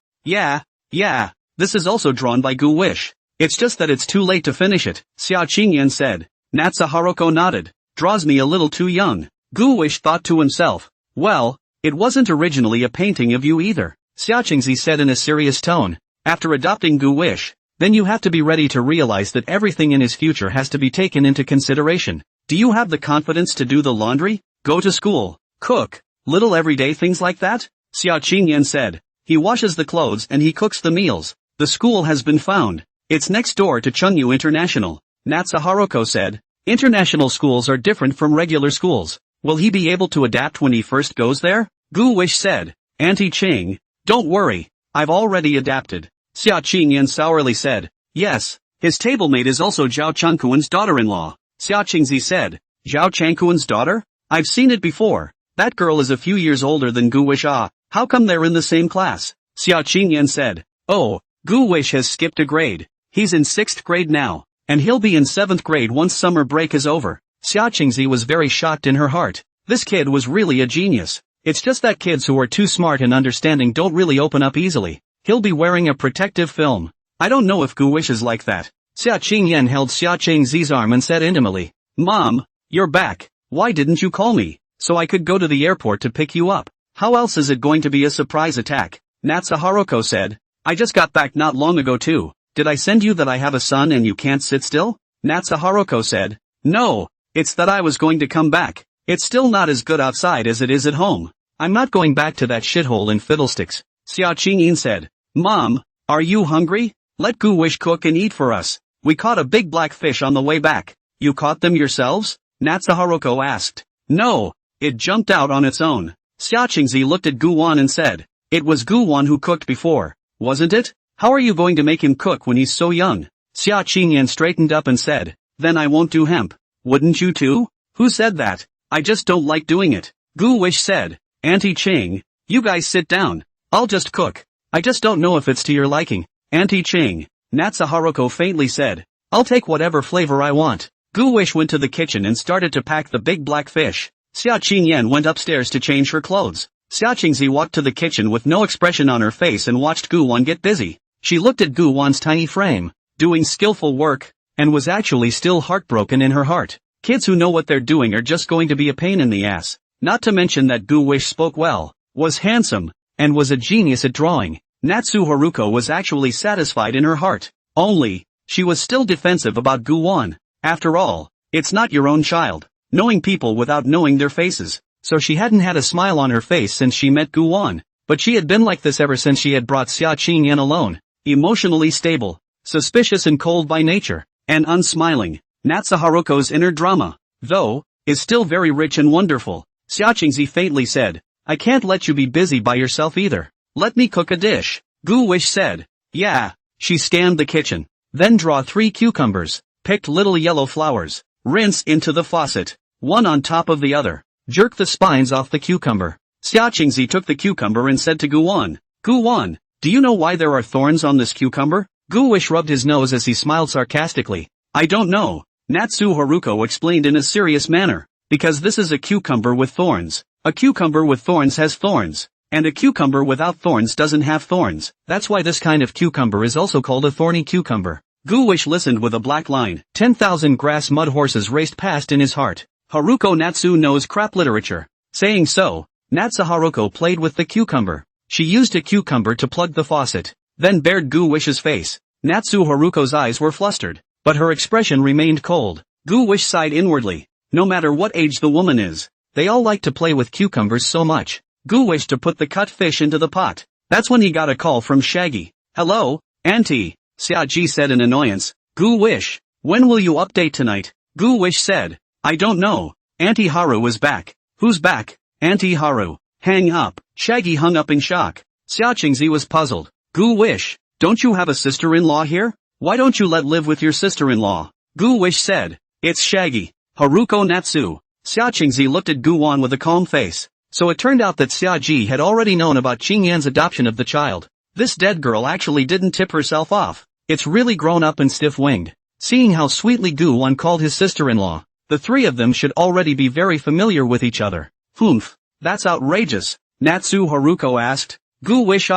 [SPEAKER 1] this is also drawn by Gu Wish. It's just that it's too late to finish it, Xia Qingyan said. Natsu Haruko nodded. Draws me a little too young. Gu Wish thought to himself. Well, it wasn't originally a painting of you either, Xia Qingzi said in a serious tone. After adopting Gu Wish, then you have to be ready to realize that everything in his future has to be taken into consideration. Do you have the confidence to do the laundry, go to school, cook, little everyday things like that? Xia Qingyan said. He washes the clothes and he cooks the meals. The school has been found. It's next door to Chungyu International. Natsu Haruko said. International schools are different from regular schools. Will he be able to adapt when he first goes there? Gu Wish said. Auntie Ching, don't worry, I've already adapted. Xia Qingyan sourly said. Yes, his tablemate is also Zhao Changkuan's daughter-in-law. Xia Qingzi said. Zhao Changkuan's daughter? I've seen it before. That girl is a few years older than Gu Wish. How come they're in the same class? Xia Qingyan said. Oh, Gu Wish has skipped a grade. He's in 6th grade now, and he'll be in 7th grade once summer break is over. Xia Qingzi was very shocked in her heart. This kid was really a genius. It's just that kids who are too smart and understanding don't really open up easily. He'll be wearing a protective film. I don't know if Gu Wish is like that. Xia Qingyan held Xia Qingzi's arm and said intimately. Mom, you're back. Why didn't you call me, so I could go to the airport to pick you up? How else is it going to be a surprise attack? Natsu Haruko said. I just got back not long ago too. Did I send you that I have a son and you can't sit still? Natsu Haruko said. No, it's that I was going to come back. It's still not as good outside as it is at home. I'm not going back to that shithole in Fiddlesticks. Xia Qingyin said. Mom, are you hungry? Let Gu Wish cook and eat for us. We caught a big black fish on the way back. You caught them yourselves? Natsu Haruko asked. No, it jumped out on its own. Xia Qingzi looked at Gu Wan and said. It was Gu Wan who cooked before, wasn't it? How are you going to make him cook when he's so young? Xia Qingyan straightened up and said. Then I won't do hemp. Wouldn't you too? Who said that? I just don't like doing it. Gu Wish said. Auntie Ching, you guys sit down. I'll just cook. I just don't know if it's to your liking. Auntie Ching, Natsu Haruko faintly said. I'll take whatever flavor I want. Gu Wish went to the kitchen and started to pack the big black fish. Xia Qingyan went upstairs to change her clothes. Xia Qingzi walked to the kitchen with no expression on her face and watched Gu Wan get busy. She looked at Gu Wan's tiny frame, doing skillful work, and was actually still heartbroken in her heart. Kids who know what they're doing are just going to be a pain in the ass. Not to mention that Gu Wish spoke well, was handsome, and was a genius at drawing. Natsu Haruko was actually satisfied in her heart. Only, she was still defensive about Gu Wan. After all, it's not your own child. Knowing people without knowing their faces. So she hadn't had a smile on her face since she met Gu Wan. But she had been like this ever since she had brought Xia Qingyan alone. Emotionally stable, suspicious and cold by nature, and unsmiling. Natsu Haruko's inner drama, though, is still very rich and wonderful. Xia Qingzi faintly said. I can't let you be busy by yourself either. Let me cook a dish. Gu Wish said. Yeah. She scanned the kitchen. Then draw 3 cucumbers, picked little yellow flowers, rinse into the faucet, one on top of the other. Jerk the spines off the cucumber. Xia Qingzi took the cucumber and said to Gu Wan. Gu Wan, do you know why there are thorns on this cucumber? Gu Wish rubbed his nose as he smiled sarcastically. I don't know. Natsu Haruko explained in a serious manner. Because this is a cucumber with thorns. A cucumber with thorns has thorns. And a cucumber without thorns doesn't have thorns. That's why this kind of cucumber is also called a thorny cucumber. Gu Wish listened with a black line. 10,000 grass mud horses raced past in his heart. Haruko Natsu knows crap literature. Saying so, Natsu Haruko played with the cucumber. She used a cucumber to plug the faucet, then bared Gu Wish's face. Natsu Haruko's eyes were flustered, but her expression remained cold. Gu Wish sighed inwardly. No matter what age the woman is, they all like to play with cucumbers so much. Gu wished to put the cut fish into the pot. That's when he got a call from Shaggy. Hello, Auntie, Xia Ji said in annoyance. Gu Wish, when will you update tonight? Gu Wish said. I don't know. Auntie Haru is back. Who's back? Auntie Haru. Hang up. Shaggy hung up in shock. Xia Qingzi was puzzled. Gu Wish, don't you have a sister-in-law here? Why don't you live with your sister-in-law? Gu Wish said. It's Shaggy. Haruko Natsu. Xia Qingzi looked at Gu Wan with a calm face. So it turned out that Xia Ji had already known about Qingyan's adoption of the child. This dead girl actually didn't tip herself off. It's really grown up and stiff-winged. Seeing how sweetly Gu-won called his sister-in-law, the three of them should already be very familiar with each other. Humph, that's outrageous, Natsu Haruko asked. Gu-wish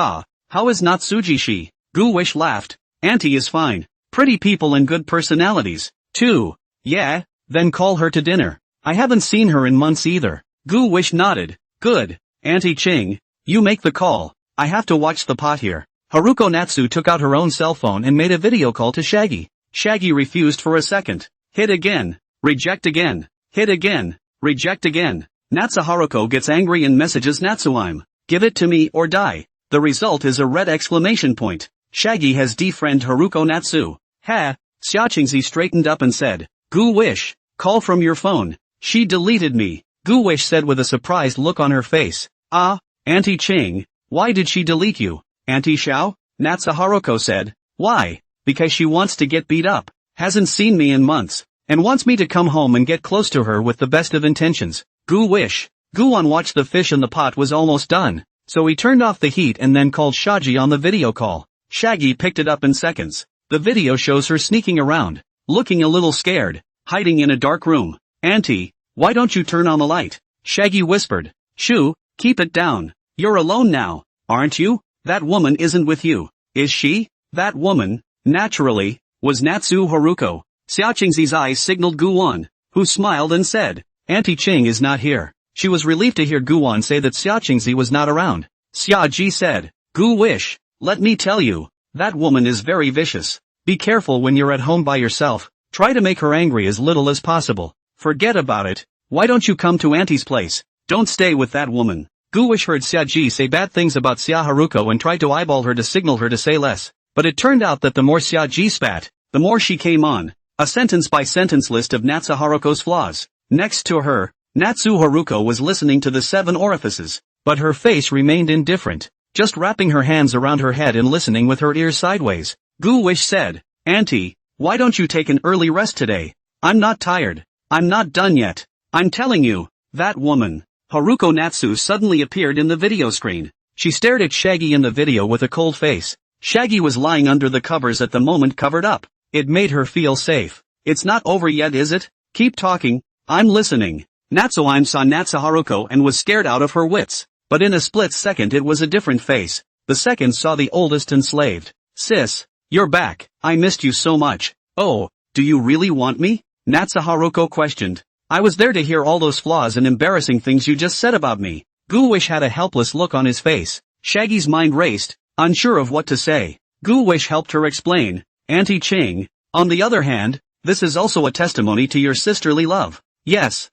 [SPEAKER 1] how is Natsuji-shi? Gu-wish laughed. Auntie is fine. Pretty people and good personalities, too. Yeah, then call her to dinner. I haven't seen her in months either. Gu-wish nodded. Good. Auntie Ching, you make the call. I have to watch the pot here. Haruko Natsu took out her own cell phone and made a video call to Shaggy. Shaggy refused for a second. Hit again. Reject again. Hit again. Reject again. Natsu Haruko gets angry and messages Natsuime. Give it to me or die. The result is a red exclamation point. Shaggy has defriended Haruko Natsu. Ha! Xiaoqingzi straightened up and said, Gu-wish, call from your phone. She deleted me. Gu-wish said with a surprised look on her face. Auntie Ching, why did she delete you? Auntie Xiao? Natsu Haruko said. Why? Because she wants to get beat up. Hasn't seen me in months. And wants me to come home and get close to her with the best of intentions. Gu-wish. Gu-won watched the fish in the pot was almost done. So he turned off the heat and then called Shaggy on the video call. Shaggy picked it up in seconds. The video shows her sneaking around, looking a little scared, hiding in a dark room. Auntie, why don't you turn on the light? Shaggy whispered. Shoo, keep it down. You're alone now, aren't you? That woman isn't with you, is she? That woman, naturally, was Natsu Haruko. Xiaoqingzi's eyes signaled Gu-won, who smiled and said, Auntie Ching is not here. She was relieved to hear Gu-won say that Xiaoqingzi was not around. Xia-ji said, Gu-wish, let me tell you, that woman is very vicious. Be careful when you're at home by yourself. Try to make her angry as little as possible. Forget about it. Why don't you come to Auntie's place? Don't stay with that woman. Gu-wish heard Xia-ji say bad things about Xia Haruko and tried to eyeball her to signal her to say less. But it turned out that the more Xia-ji spat, the more she came on. A sentence-by-sentence list of Natsu Haruko's flaws. Next to her, Natsu Haruko was listening to the 7 orifices, but her face remained indifferent, just wrapping her hands around her head and listening with her ears sideways. Gu-wish said, Auntie, why don't you take an early rest today? I'm not tired. I'm not done yet. I'm telling you, that woman. Haruko Natsu suddenly appeared in the video screen. She stared at Shaggy in the video with a cold face. Shaggy was lying under the covers at the moment covered up. It made her feel safe. It's not over yet, is it? Keep talking. I'm listening. Natsuime saw Natsu Haruko and was scared out of her wits. But in a split second it was a different face. The second saw the oldest enslaved. Sis, you're back. I missed you so much. Oh, do you really want me? Natsu Haruko questioned. I was there to hear all those flaws and embarrassing things you just said about me. Gu-wish had a helpless look on his face. Shaggy's mind raced, unsure of what to say. Gu-wish helped her explain. Auntie Ching, on the other hand, this is also a testimony to your sisterly love. Yes,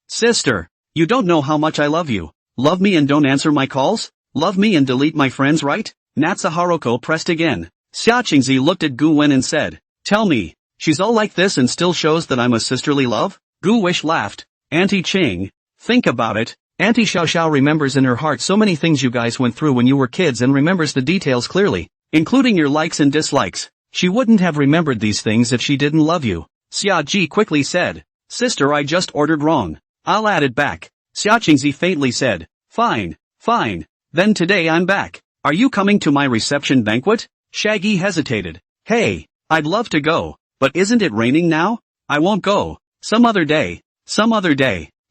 [SPEAKER 1] sister. You don't know how much I love you. Love me and don't answer my calls? Love me and delete my friends, right? Natsu Haruko pressed again. Xiaoqingzi looked at Gu-wen and said, Tell me, she's all like this and still shows that I'm a sisterly love? Gu-wish laughed. Auntie Ching, think about it. Auntie Xiao Xiao remembers in her heart so many things you guys went through when you were kids and remembers the details clearly, including your likes and dislikes. She wouldn't have remembered these things if she didn't love you. Xia Ji quickly said, Sister, I just ordered wrong. I'll add it back. Xiaoqingzi faintly said, Fine. Then today I'm back. Are you coming to my reception banquet? Shaggy hesitated. Hey, I'd love to go, but isn't it raining now? I won't go. Some other day.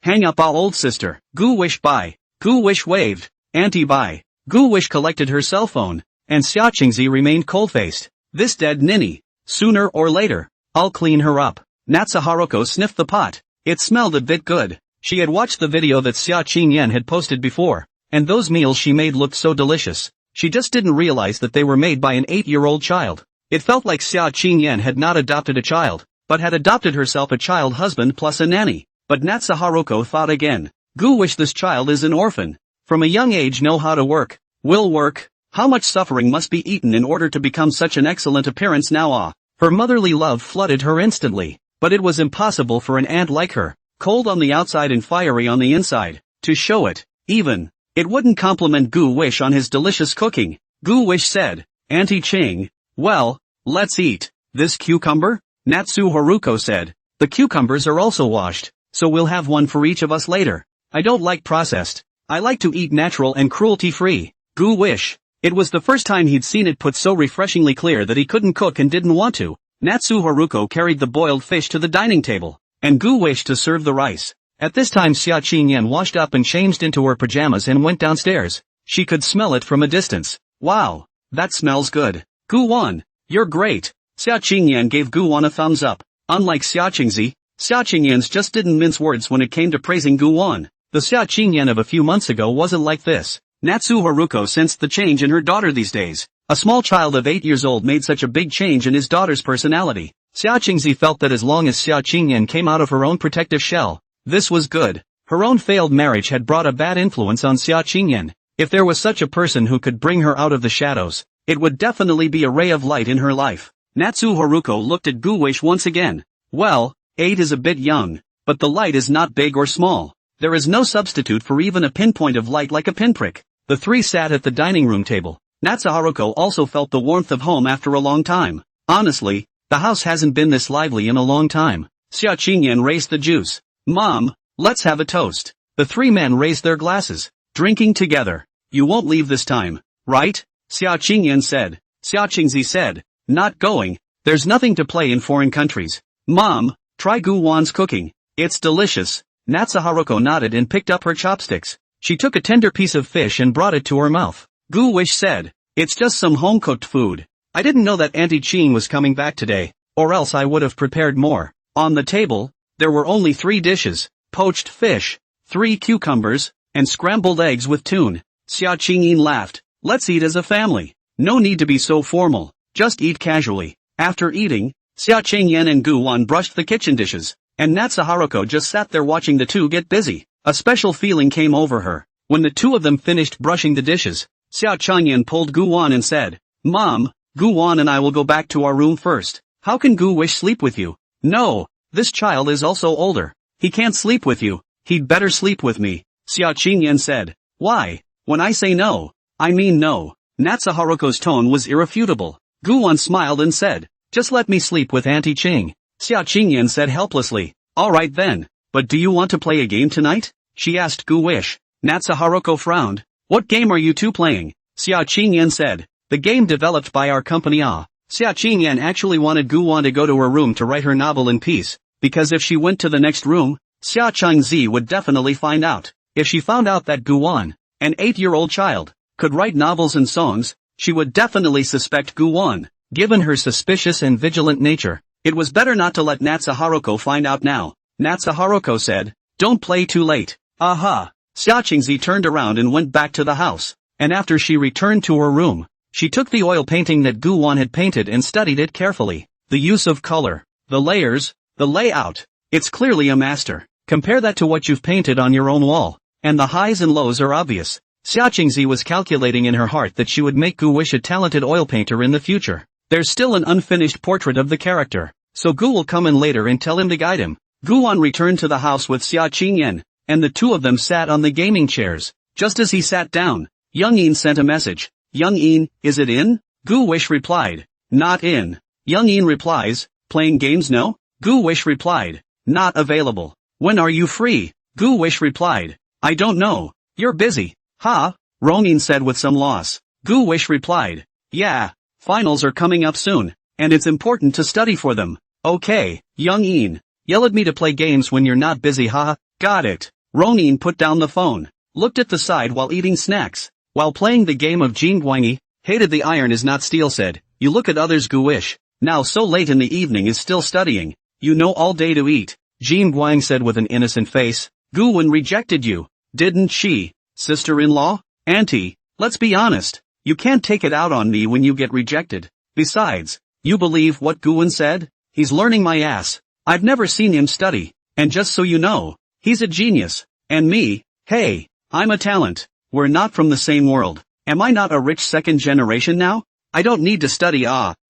[SPEAKER 1] Hang up, all old sister. Gu-wish bye. Gu-wish waved. Auntie bye. Gu-wish collected her cell phone, and Xiaoqingzi remained cold-faced. This dead ninny. Sooner or later, I'll clean her up. Natsu Haruko sniffed the pot. It smelled a bit good. She had watched the video that Xia Qingyan had posted before, and those meals she made looked so delicious. She just didn't realize that they were made by an 8-year-old child. It felt like Xia Qingyan had not adopted a child, but had adopted herself a child husband plus a nanny. But Natsu Haruko thought again. Gu-wish this child is an orphan. From a young age know how to work. Will work. How much suffering must be eaten in order to become such an excellent appearance now? Her motherly love flooded her instantly. But it was impossible for an aunt like her, cold on the outside and fiery on the inside, to show it. Even, it wouldn't compliment Gu-wish on his delicious cooking. Gu-wish said, Auntie Ching, well, let's eat. This cucumber? Natsu Haruko said, the cucumbers are also washed, so we'll have one for each of us later. I don't like processed. I like to eat natural and cruelty-free. Gu-wish, It was the first time he'd seen it put so refreshingly clear that he couldn't cook and didn't want to. Natsu Haruko carried the boiled fish to the dining table, and Gu wished to serve the rice. At this time Xia Qingyan washed up and changed into her pajamas and went downstairs. She could smell it from a distance. Wow, that smells good. Gu-wan, you're great. Xia Qingyan gave Gu-wan a thumbs up. Unlike Xia Qingzi, Xia Qingyan's just didn't mince words when it came to praising Gu-wan. The Xia Qingyan of a few months ago wasn't like this. Natsu Haruko sensed the change in her daughter these days. A small child of 8 years old made such a big change in his daughter's personality. Xia Qingzi felt that as long as Xia Qingyan came out of her own protective shell, this was good. Her own failed marriage had brought a bad influence on Xia Qingyan. If there was such a person who could bring her out of the shadows, it would definitely be a ray of light in her life. Natsu Haruko looked at Gu-wish once again. Well, 8 is a bit young, but the light is not big or small. There is no substitute for even a pinpoint of light like a pinprick. The three sat at the dining room table. Natsu Haruko also felt the warmth of home after a long time. Honestly, the house hasn't been this lively in a long time. Xia Qingyan raised the juice. Mom, let's have a toast. The three men raised their glasses, drinking together. You won't leave this time, right? Xia Qingyan said. Xia Qingzi said, not going. There's nothing to play in foreign countries. Mom, try Gu-wan's cooking. It's delicious. Natsu Haruko nodded and picked up her chopsticks. She took a tender piece of fish and brought it to her mouth. Gu-wish said, it's just some home-cooked food. I didn't know that Auntie Qing was coming back today, or else I would have prepared more. On the table, there were only 3 dishes, poached fish, 3 cucumbers, and scrambled eggs with tune. Xia Qingyin laughed. Let's eat as a family. No need to be so formal, just eat casually. After eating, Xia Qingyan and Gu-wan brushed the kitchen dishes, and Natsu Haruko just sat there watching the two get busy. A special feeling came over her. When the two of them finished brushing the dishes, Xia Qingyan pulled Gu-wan and said, Mom, Gu-wan and I will go back to our room first. How can Gu-wish sleep with you? No, this child is also older. He can't sleep with you. He'd better sleep with me, Xia Qingyan said. Why? When I say no, I mean no. Natsu Haruko's tone was irrefutable. Gu-wan smiled and said, just let me sleep with Auntie Qing. Xia Qingyan said helplessly, alright then, but do you want to play a game tonight? She asked Gu-wish. Natsu Haruko frowned. What game are you two playing? Xia Qingyan said, the game developed by our company. Xia Qingyan actually wanted Gu-wan to go to her room to write her novel in peace, because if she went to the next room, Xia Qingzi would definitely find out. If she found out that Gu-wan, an 8-year-old child, could write novels and songs, she would definitely suspect Gu-wan. Given her suspicious and vigilant nature, it was better not to let Natsu Haruko find out now. Natsu Haruko said, don't play too late. Aha! Xia Qingzi turned around and went back to the house, and after she returned to her room, she took the oil painting that Gu-wan had painted and studied it carefully. The use of color, the layers, the layout. It's clearly a master. Compare that to what you've painted on your own wall, and the highs and lows are obvious. Xia Qingzi was calculating in her heart that she would make Gu-wish a talented oil painter in the future. There's still an unfinished portrait of the character, so Gu will come in later and tell him to guide him. Gu-wan returned to the house with Xia Qingyan, and the two of them sat on the gaming chairs. Just as he sat down, Young-in sent a message. Young-in, is it in? Gu-wish replied, not in. Young-in replies, playing games no? Gu-wish replied, not available. When are you free? Gu-wish replied, I don't know. You're busy. Ha? Rong-in said with some loss. Gu-wish replied, yeah, finals are coming up soon, and it's important to study for them. Okay, Young-in, yell at me to play games when you're not busy. Ha? Got it. Rong-in put down the phone, looked at the side while eating snacks. While playing the game of Jingguangi, hated the iron is not steel said, you look at others Gu-wish, now so late in the evening is still studying, you know all day to eat. Jingguang said with an innocent face, Gu-wen rejected you, didn't she? Sister-in-law? Auntie, let's be honest, you can't take it out on me when you get rejected. Besides, you believe what Gu-wen said? He's learning my ass. I've never seen him study, and just so you know, he's a genius. And me, hey, I'm a talent. We're not from the same world. Am I not a rich second generation now? I don't need to study.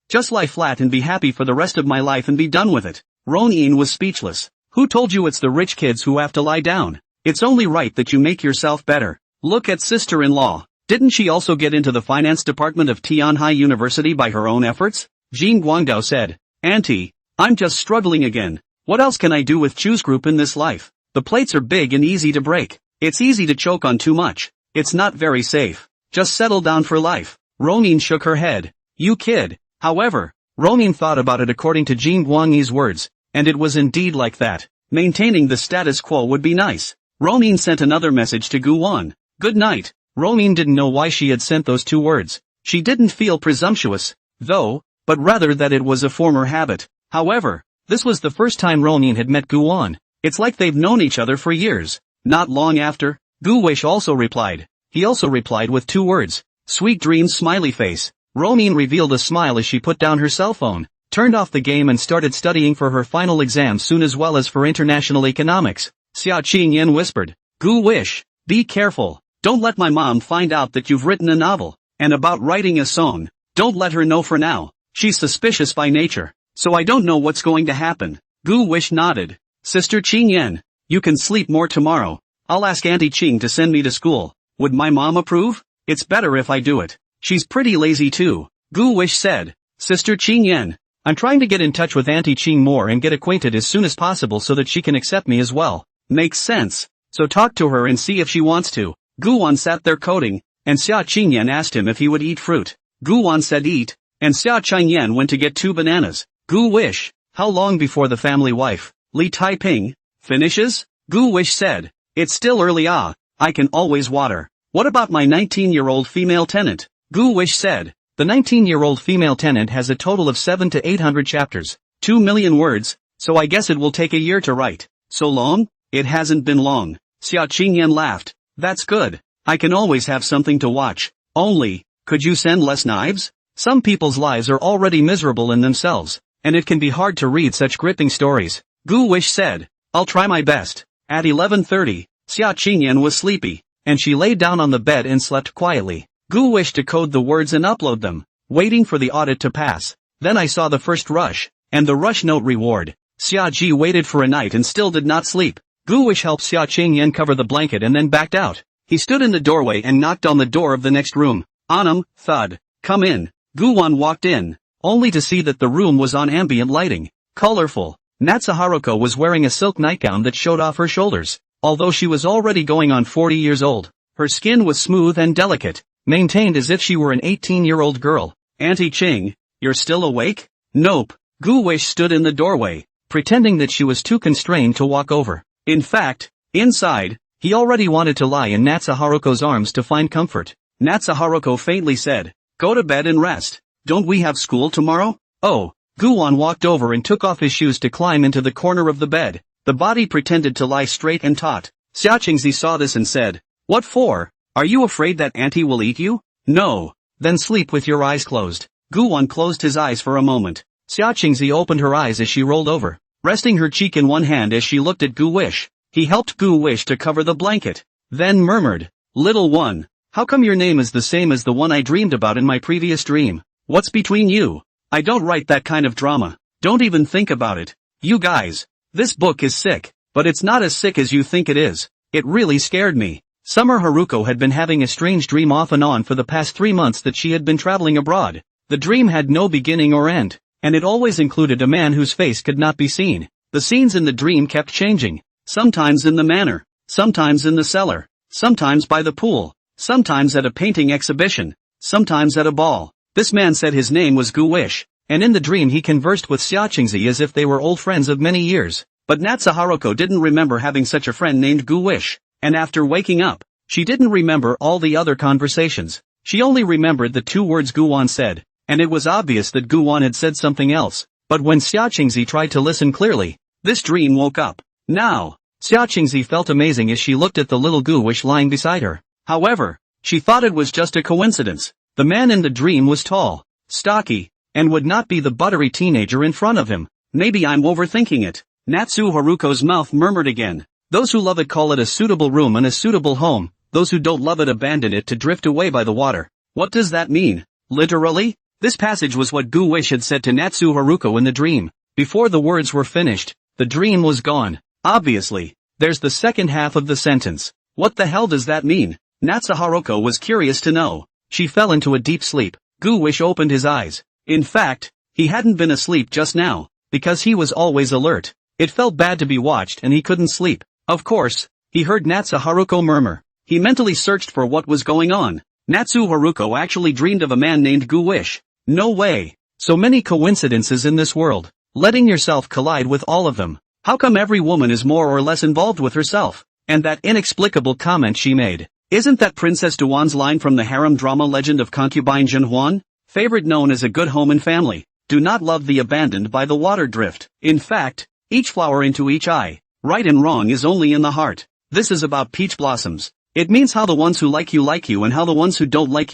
[SPEAKER 1] Just lie flat and be happy for the rest of my life and be done with it. Rong-in was speechless. Who told you it's the rich kids who have to lie down? It's only right that you make yourself better. Look at sister-in-law. Didn't she also get into the finance department of Tianhai University by her own efforts? Jing Guangdao said, Auntie, I'm just struggling again. What else can I do with Chu's group in this life? The plates are big and easy to break. It's easy to choke on too much. It's not very safe. Just settle down for life. Ronin shook her head. You kid. However, Ronin thought about it according to Jin Guangyi's words, and it was indeed like that. Maintaining the status quo would be nice. Ronin sent another message to Guan. Good night. Ronin didn't know why she had sent those 2 words. She didn't feel presumptuous, though, but rather that it was a former habit. However, this was the first time Ronin had met Guan. It's like they've known each other for years. Not long after, Gu Wish also replied. He also replied with 2 words. Sweet dreams smiley face. Ronin revealed a smile as she put down her cell phone, turned off the game and started studying for her final exam soon as well as for international economics. Xia Qingyan whispered. Gu Wish, be careful. Don't let my mom find out that you've written a novel. And about writing a song, don't let her know for now. She's suspicious by nature, so I don't know what's going to happen. Gu Wish nodded. Sister Qingyan, you can sleep more tomorrow. I'll ask Auntie Qing to send me to school. Would my mom approve? It's better if I do it. She's pretty lazy too. Gu Wish said. Sister Qingyan, I'm trying to get in touch with Auntie Qing more and get acquainted as soon as possible so that she can accept me as well. Makes sense. So talk to her and see if she wants to. Guan sat there coding, and Xia Qingyan asked him if he would eat fruit. Guan said eat, and Xia Qingyan went to get 2 bananas. Gu Wish, how long before the family wife, Li Taiping, finishes? Gu Wish said. It's still early I can always water. What about my 19-year-old female tenant? Gu Wish said. The 19-year-old female tenant has a total of 700 to 800 chapters, 2 million words, so I guess it will take a year to write. So long? It hasn't been long. Xia Qingyan laughed. That's good. I can always have something to watch. Only, could you send less knives? Some people's lives are already miserable in themselves, and it can be hard to read such gripping stories. Gu Wish said. I'll try my best. At 11:30, Xia Qingyan was sleepy, and she lay down on the bed and slept quietly. Gu Wish to code the words and upload them, waiting for the audit to pass. Then I saw the first rush, and the rush note reward. Xia Ji waited for a night and still did not sleep. Gu Wish helped Xia Qingyan cover the blanket and then backed out. He stood in the doorway and knocked on the door of the next room. Anam, thud. Come in. Guan walked in, only to see that the room was on ambient lighting. Colorful. Natsuharuko was wearing a silk nightgown that showed off her shoulders. Although she was already going on 40 years old, her skin was smooth and delicate, maintained as if she were an 18-year-old girl. Auntie Qing, you're still awake? Nope. Gu Wish stood in the doorway, pretending that she was too constrained to walk over. In fact, inside, he already wanted to lie in Natsuharuko's arms to find comfort. Natsuharuko faintly said, go to bed and rest. Don't we have school tomorrow? Oh. Guan walked over and took off his shoes to climb into the corner of the bed. The body pretended to lie straight and taut. Xia Qingzi saw this and said, what for? Are you afraid that Auntie will eat you? No. Then sleep with your eyes closed. Guan closed his eyes for a moment. Xia Qingzi opened her eyes as she rolled over, resting her cheek in one hand as she looked at Gu Wish. He helped Gu Wish to cover the blanket, then murmured, little one, how come your name is the same as the one I dreamed about in my previous dream? What's between you? I don't write that kind of drama. Don't even think about it. You guys. This book is sick, but it's not as sick as you think it is. It really scared me. Summer Haruko had been having a strange dream off and on for the past 3 months that she had been traveling abroad. The dream had no beginning or end, and it always included a man whose face could not be seen. The scenes in the dream kept changing. Sometimes in the manor, sometimes in the cellar, sometimes by the pool, sometimes at a painting exhibition, sometimes at a ball. This man said his name was Gu Wish, and in the dream he conversed with Xia Qingzi as if they were old friends of many years. But Natsuharuko didn't remember having such a friend named Gu Wish, and after waking up, she didn't remember all the other conversations. She only remembered the 2 words Guan said, and it was obvious that Guan had said something else. But when Xia Qingzi tried to listen clearly, this dream woke up. Now, Xia Qingzi felt amazing as she looked at the little Gu Wish lying beside her. However, she thought it was just a coincidence. The man in the dream was tall, stocky, and would not be the buttery teenager in front of him. Maybe I'm overthinking it. Natsu Haruko's mouth murmured again. Those who love it call it a suitable room and a suitable home. Those who don't love it abandon it to drift away by the water. What does that mean? Literally? This passage was what Gu Wish had said to Natsu Haruko in the dream. Before the words were finished, the dream was gone. Obviously, there's the second half of the sentence. What the hell does that mean? Natsu Haruko was curious to know. She fell into a deep sleep. Gu Wish opened his eyes. In fact, he hadn't been asleep just now, because he was always alert. It felt bad to be watched and he couldn't sleep. Of course, he heard Natsu Haruko murmur. He mentally searched for what was going on. Natsu Haruko actually dreamed of a man named Gu Wish. No way. So many coincidences in this world. Letting yourself collide with all of them. How come every woman is more or less involved with herself? And that inexplicable comment she made. Isn't that Princess Duan's line from the harem drama Legend of Concubine Jinhuan? Favorite known as a good home and family. Do not love the abandoned by the water drift. In fact, each flower into each eye. Right and wrong is only in the heart. This is about peach blossoms. It means how the ones who like you and how the ones who don't like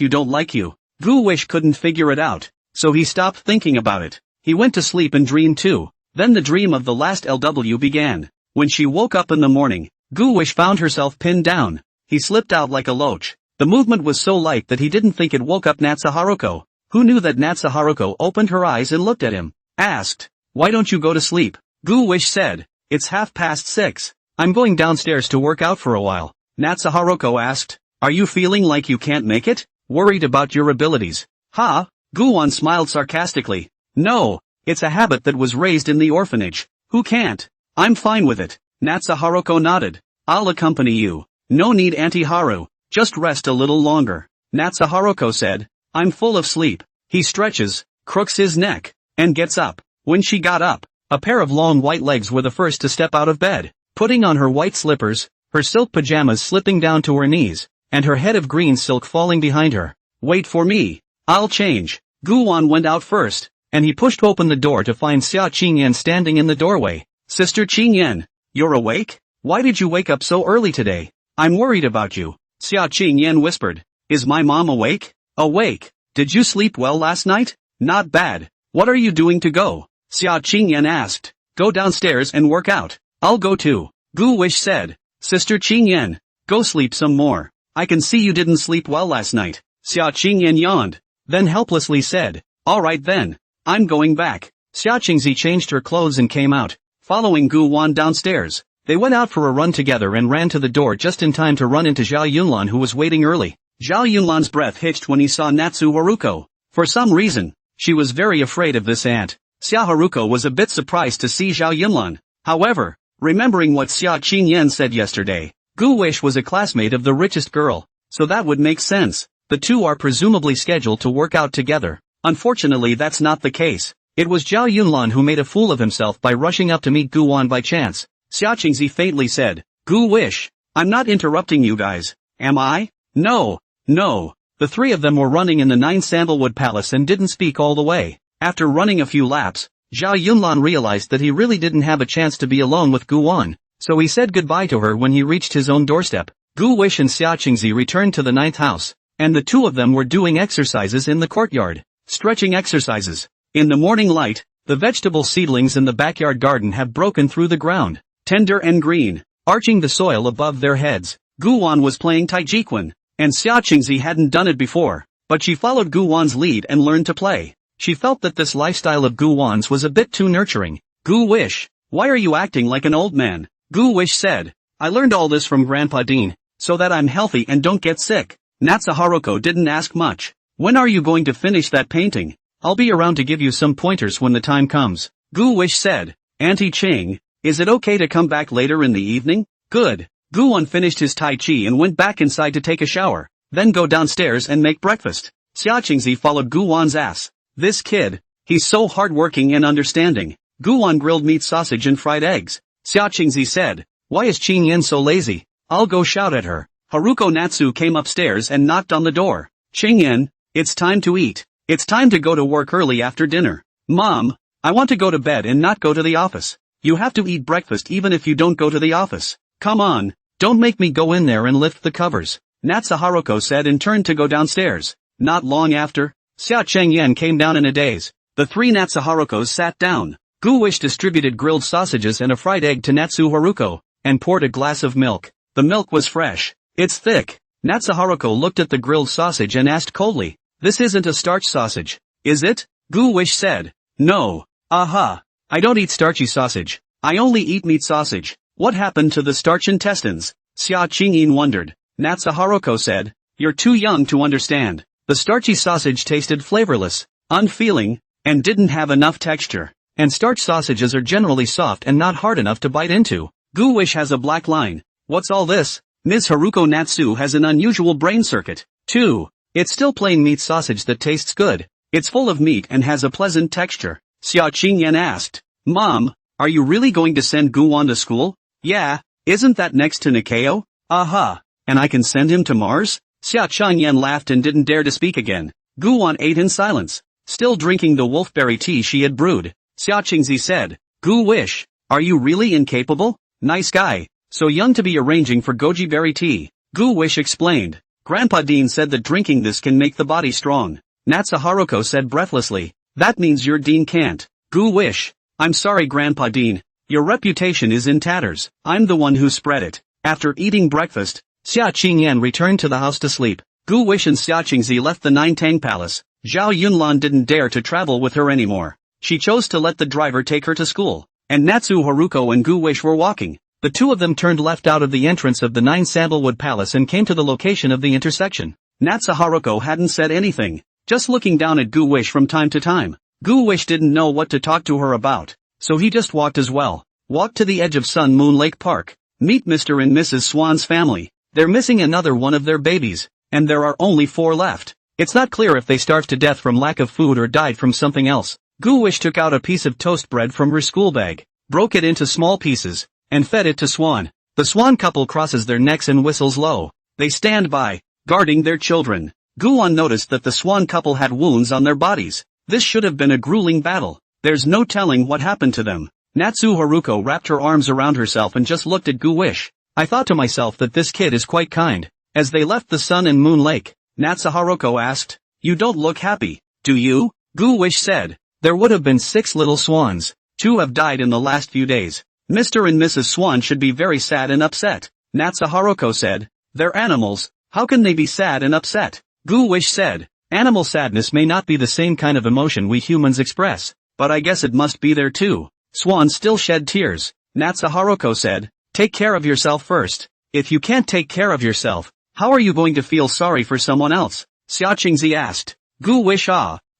[SPEAKER 1] you. Gu Wish couldn't figure it out, so he stopped thinking about it. He went to sleep and dreamed too. Then the dream of the last LW began. When she woke up in the morning, Gu Wish found herself pinned down. He slipped out like a loach. The movement was so light that he didn't think it woke up Natsu Haruko. Who knew that Natsu Haruko opened her eyes and looked at him. Asked, "Why don't you go to sleep?" Gu Wish said, "It's 6:30. I'm going downstairs to work out for a while." Natsu Haruko asked, "Are you feeling like you can't make it? Worried about your abilities?" "Huh?" Guwon smiled sarcastically. "No, it's a habit that was raised in the orphanage. Who can't? I'm fine with it." Natsu Haruko nodded. "I'll accompany you. No need Auntie Haru, just rest a little longer." Natsu Haruko said, "I'm full of sleep." He stretches, crooks his neck, and gets up. When she got up, a pair of long white legs were the first to step out of bed, putting on her white slippers, her silk pajamas slipping down to her knees, and her head of green silk falling behind her. "Wait for me. I'll change." Guwon went out first, and he pushed open the door to find Xia Qingyan standing in the doorway. "Sister Qingyan, you're awake? Why did you wake up so early today? I'm worried about you." Xia Qingyan whispered. "Is my mom awake?" "Awake. Did you sleep well last night?" "Not bad. What are you doing to go?" Xia Qingyan asked. "Go downstairs and work out." "I'll go too," Gu Wish said. "Sister Qingyan, go sleep some more. I can see you didn't sleep well last night." Xia Qingyan yawned, then helplessly said, "Alright then. I'm going back." Xia Qingzi changed her clothes and came out, following Gu Wan downstairs. They went out for a run together and ran to the door just in time to run into Zhao Yunlan, who was waiting early. Zhao Yunlan's breath hitched when he saw Natsu Haruko. For some reason, she was very afraid of this aunt. Xia Haruko was a bit surprised to see Zhao Yunlan. However, remembering what Xia Qingyan said yesterday, Gu Wish was a classmate of the richest girl, so that would make sense. The two are presumably scheduled to work out together. Unfortunately, that's not the case. It was Zhao Yunlan who made a fool of himself by rushing up to meet Gu Wan by chance. Xia Qingzi faintly said, "Gu Wish, I'm not interrupting you guys, am I?" No. The three of them were running in the 9 Sandalwood Palace and didn't speak all the way. After running a few laps, Zhao Yunlan realized that he really didn't have a chance to be alone with Gu Wan, so he said goodbye to her when he reached his own doorstep. Gu Wish and Xia Qingzi returned to the 9th house, and the two of them were doing exercises in the courtyard. Stretching exercises. In the morning light, the vegetable seedlings in the backyard garden have broken through the ground, tender and green, arching the soil above their heads. Gu Wan was playing Taijiquan, and Xia Qingzi hadn't done it before, but she followed Gu Wan's lead and learned to play. She felt that this lifestyle of Gu Wan's was a bit too nurturing. "Gu Wish, why are you acting like an old man?" Gu Wish said. "I learned all this from Grandpa Dean, so that I'm healthy and don't get sick." Natsu Haruko didn't ask much. "When are you going to finish that painting? I'll be around to give you some pointers when the time comes." Gu Wish said. "Auntie Ching, is it okay to come back later in the evening?" "Good." Gu Wan finished his Tai Chi and went back inside to take a shower, then go downstairs and make breakfast. Xia Qingzi followed Gu Wan's ass. "This kid, he's so hardworking and understanding." Gu Wan grilled meat sausage and fried eggs. Xia Qingzi said, "Why is Qing Yin so lazy? I'll go shout at her." Haruko Natsu came upstairs and knocked on the door. "Qing Yin, it's time to eat. It's time to go to work early after dinner." "Mom, I want to go to bed and not go to the office." "You have to eat breakfast even if you don't go to the office. Come on, don't make me go in there and lift the covers." Natsu Haruko said and turned to go downstairs. Not long after, Xia Chengyan came down in a daze. The three Natsu Harukos sat down. Gu Wish distributed grilled sausages and a fried egg to Natsu Haruko, and poured a glass of milk. The milk was fresh. "It's thick." Natsu Haruko looked at the grilled sausage and asked coldly, "This isn't a starch sausage, is it?" Gu Wish said, "No. Aha. I don't eat starchy sausage. I only eat meat sausage." "What happened to the starch intestines?" Xia Qingyin wondered. Natsu Haruko said, "You're too young to understand. The starchy sausage tasted flavorless, unfeeling, and didn't have enough texture. And starch sausages are generally soft and not hard enough to bite into." Gu Wish has a black line. "What's all this? Ms. Haruko Natsu has an unusual brain circuit." 2. It's still plain meat sausage that tastes good. It's full of meat and has a pleasant texture. Xia Qingyan asked. Mom, are you really going to send Guwan to school? Yeah, isn't that next to Nikeo? Aha, and I can send him to Mars? Xia Qingyan laughed and didn't dare to speak again. Guwan ate in silence, still drinking the wolfberry tea she had brewed. Xia Qingzi said, Gu Wish, are you really incapable? Nice guy, so young to be arranging for goji berry tea. Gu Wish explained. Grandpa Dean said that drinking this can make the body strong. Natsu Haruko said breathlessly, that means your Dean can't. Gu Wish, I'm sorry Grandpa Dean, your reputation is in tatters. I'm the one who spread it. After eating breakfast, Xia Qingyan returned to the house to sleep. Gu Wish and Xia Qingzi left the Nine-Tang Palace. Zhao Yunlan didn't dare to travel with her anymore. She chose to let the driver take her to school. And Natsu Haruko and Gu Wish were walking. The two of them turned left out of the entrance of the Nine Sandalwood Palace and came to the location of the intersection. Natsu Haruko hadn't said anything, just looking down at Gu Wish from time to time. Gu Wish didn't know what to talk to her about, so he just walked as well. Walked to the edge of Sun Moon Lake Park. Meet Mr. and Mrs. Swan's family. They're missing another one of their babies, and there are only 4 left. It's not clear if they starved to death from lack of food or died from something else. Gu Wish took out a piece of toast bread from her school bag, broke it into small pieces, and fed it to Swan. The Swan couple crosses their necks and whistles low. They stand by, guarding their children. Guwon noticed that the Swan couple had wounds on their bodies. This should have been a grueling battle. There's no telling what happened to them. Natsu Haruko wrapped her arms around herself and just looked at Gu Wish. I thought to myself that this kid is quite kind. As they left the Sun and Moon Lake, Natsu Haruko asked, you don't look happy, do you? Gu Wish said, there would have been 6 little swans. 2 have died in the last few days. Mr. and Mrs. Swan should be very sad and upset. Natsu Haruko said, they're animals, how can they be sad and upset? Gu Wish said, animal sadness may not be the same kind of emotion we humans express, but I guess it must be there too. Swans still shed tears. Natsu Haruko said, take care of yourself first. If you can't take care of yourself, how are you going to feel sorry for someone else? Xia Qingzi asked. Gu Wish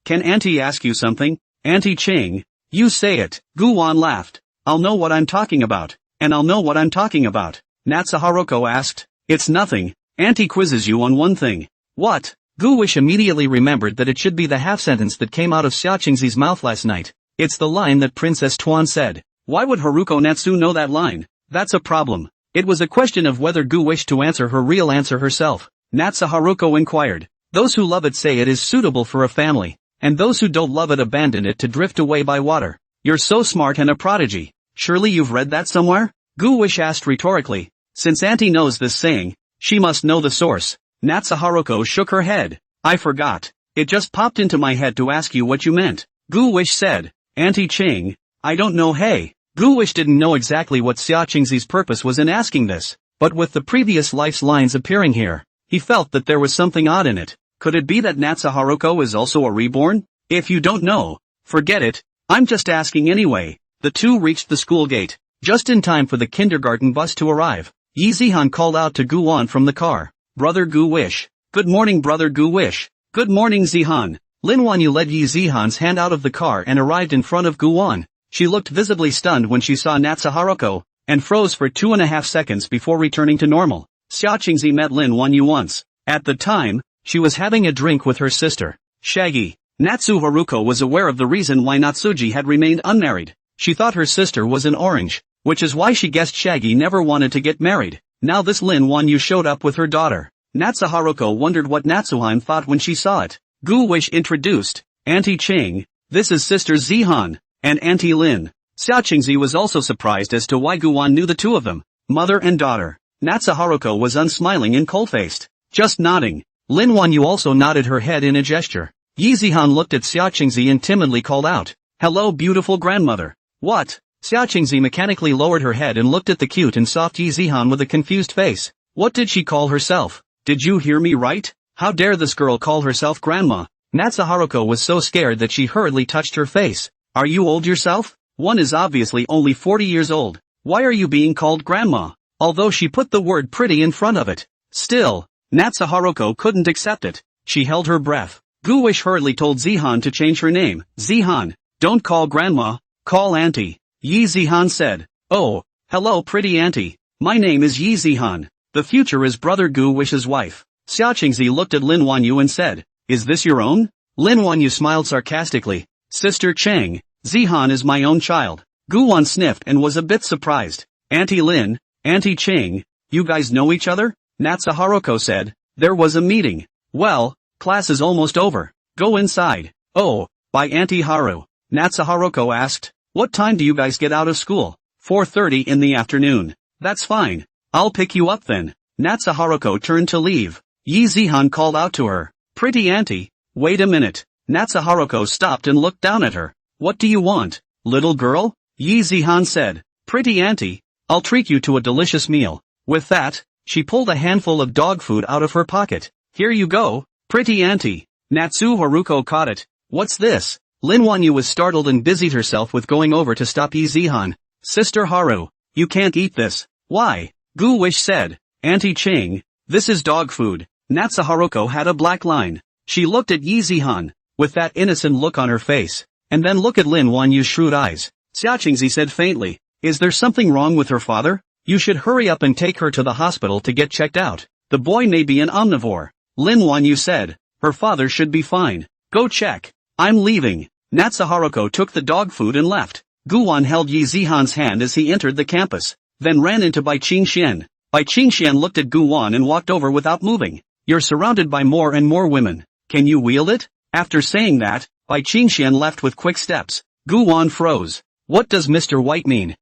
[SPEAKER 1] can Auntie ask you something? Auntie Qing, you say it. Guwon laughed. I'll know what I'm talking about. And I'll know what I'm talking about. Natsu Haruko asked. It's nothing. Auntie quizzes you on one thing. What? Gu Wish immediately remembered that it should be the half-sentence that came out of Xia Qingzi's mouth last night. It's the line that Princess Tuan said. Why would Haruko Natsu know that line? That's a problem. It was a question of whether Gu wished to answer her real answer herself. Natsu Haruko inquired. Those who love it say it is suitable for a family, and those who don't love it abandon it to drift away by water. You're so smart and a prodigy. Surely you've read that somewhere? Gu Wish asked rhetorically. Since Auntie knows this saying, she must know the source. Natsu Haruko shook her head. I forgot. It just popped into my head to ask you what you meant. Gu Wish said. Auntie Qing, I don't know. Hey. Gu Wish didn't know exactly what Xia Qingzi's purpose was in asking this, but with the previous life's lines appearing here, he felt that there was something odd in it. Could it be that Natsu Haruko is also a reborn? If you don't know, forget it. I'm just asking anyway. The two reached the school gate, just in time for the kindergarten bus to arrive. Yi Zihan called out to Guwon from the car. Brother Gu Wish. Good morning brother Gu Wish. Good morning Zihan. Lin Wanyu led Yi Zihan's hand out of the car and arrived in front of Guwon. She looked visibly stunned when she saw Natsu Haruko, and froze for 2.5 seconds before returning to normal. Xia Qingzi met Lin Wanyu once. At the time, she was having a drink with her sister, Shaggy. Natsu Haruko was aware of the reason why Natsuji had remained unmarried. She thought her sister was an orange, which is why she guessed Shaggy never wanted to get married. Now this Lin Wanyu showed up with her daughter. Natsu Haruko wondered what Natsuhan thought when she saw it. Gu Wish introduced, Auntie Qing, this is Sister Zihan, and Auntie Lin. Xia Qingzi was also surprised as to why Guwon knew the two of them, mother and daughter. Natsu Haruko was unsmiling and cold-faced, just nodding. Lin Wanyu also nodded her head in a gesture. Yi Zihan looked at Xia Qingzi and timidly called out, hello beautiful grandmother. What? Xia Qingzi mechanically lowered her head and looked at the cute and soft Yi Zihan with a confused face. What did she call herself? Did you hear me right? How dare this girl call herself grandma? Natsu Haruko was so scared that she hurriedly touched her face. Are you old yourself? One is obviously only 40 years old. Why are you being called grandma? Although she put the word pretty in front of it. Still, Natsu Haruko couldn't accept it. She held her breath. Gu Wish hurriedly told Zihan to change her name. Zihan, don't call grandma, call auntie. Yi Zihan said. Oh, hello pretty auntie. My name is Yi Zihan. The future is brother Gu Wish's wife. Xia Qingzi looked at Lin Wanyu and said, "Is this your own?" Lin Wanyu smiled sarcastically. "Sister Chang, Zihan is my own child." Guwan sniffed and was a bit surprised. "Auntie Lin, Auntie Ching, you guys know each other?" Natsa Haruko said. "There was a meeting." "Well, class is almost over. Go inside." "Oh, by Auntie Haru." Natsa Haruko asked. "What time do you guys get out of school?" 4:30 in the afternoon. "That's fine. I'll pick you up then." Natsa Haruko turned to leave. Yi Zihan called out to her. "Pretty auntie, wait a minute." Natsa Haruko stopped and looked down at her. "What do you want, little girl?" Yi Zihan said. "Pretty auntie, I'll treat you to a delicious meal." With that, she pulled a handful of dog food out of her pocket. "Here you go, pretty auntie." Natsu Haruko caught it. "What's this?" Lin Wanyu was startled and busied herself with going over to stop Yi Zihan. "Sister Haru, you can't eat this." "Why?" Gu Wish said. "Auntie Ching, this is dog food." Natsa Haruko had a black line. She looked at Yi Zihan, with that innocent look on her face, and then looked at Lin Wanyu's shrewd eyes. Xia Qingzi said faintly, "Is there something wrong with her father? You should hurry up and take her to the hospital to get checked out. The boy may be an omnivore." Lin Wanyu said, "Her father should be fine. Go check. I'm leaving." Natsa Haruko took the dog food and left. Guwan held Yi Zihan's hand as he entered the campus, then ran into Bai Qingxian. Bai Qingxian looked at Guwan and walked over without moving. "You're surrounded by more and more women. Can you wield it?" After saying that, Bai Qingxian left with quick steps. Guwan froze. "What does Mr. White mean?"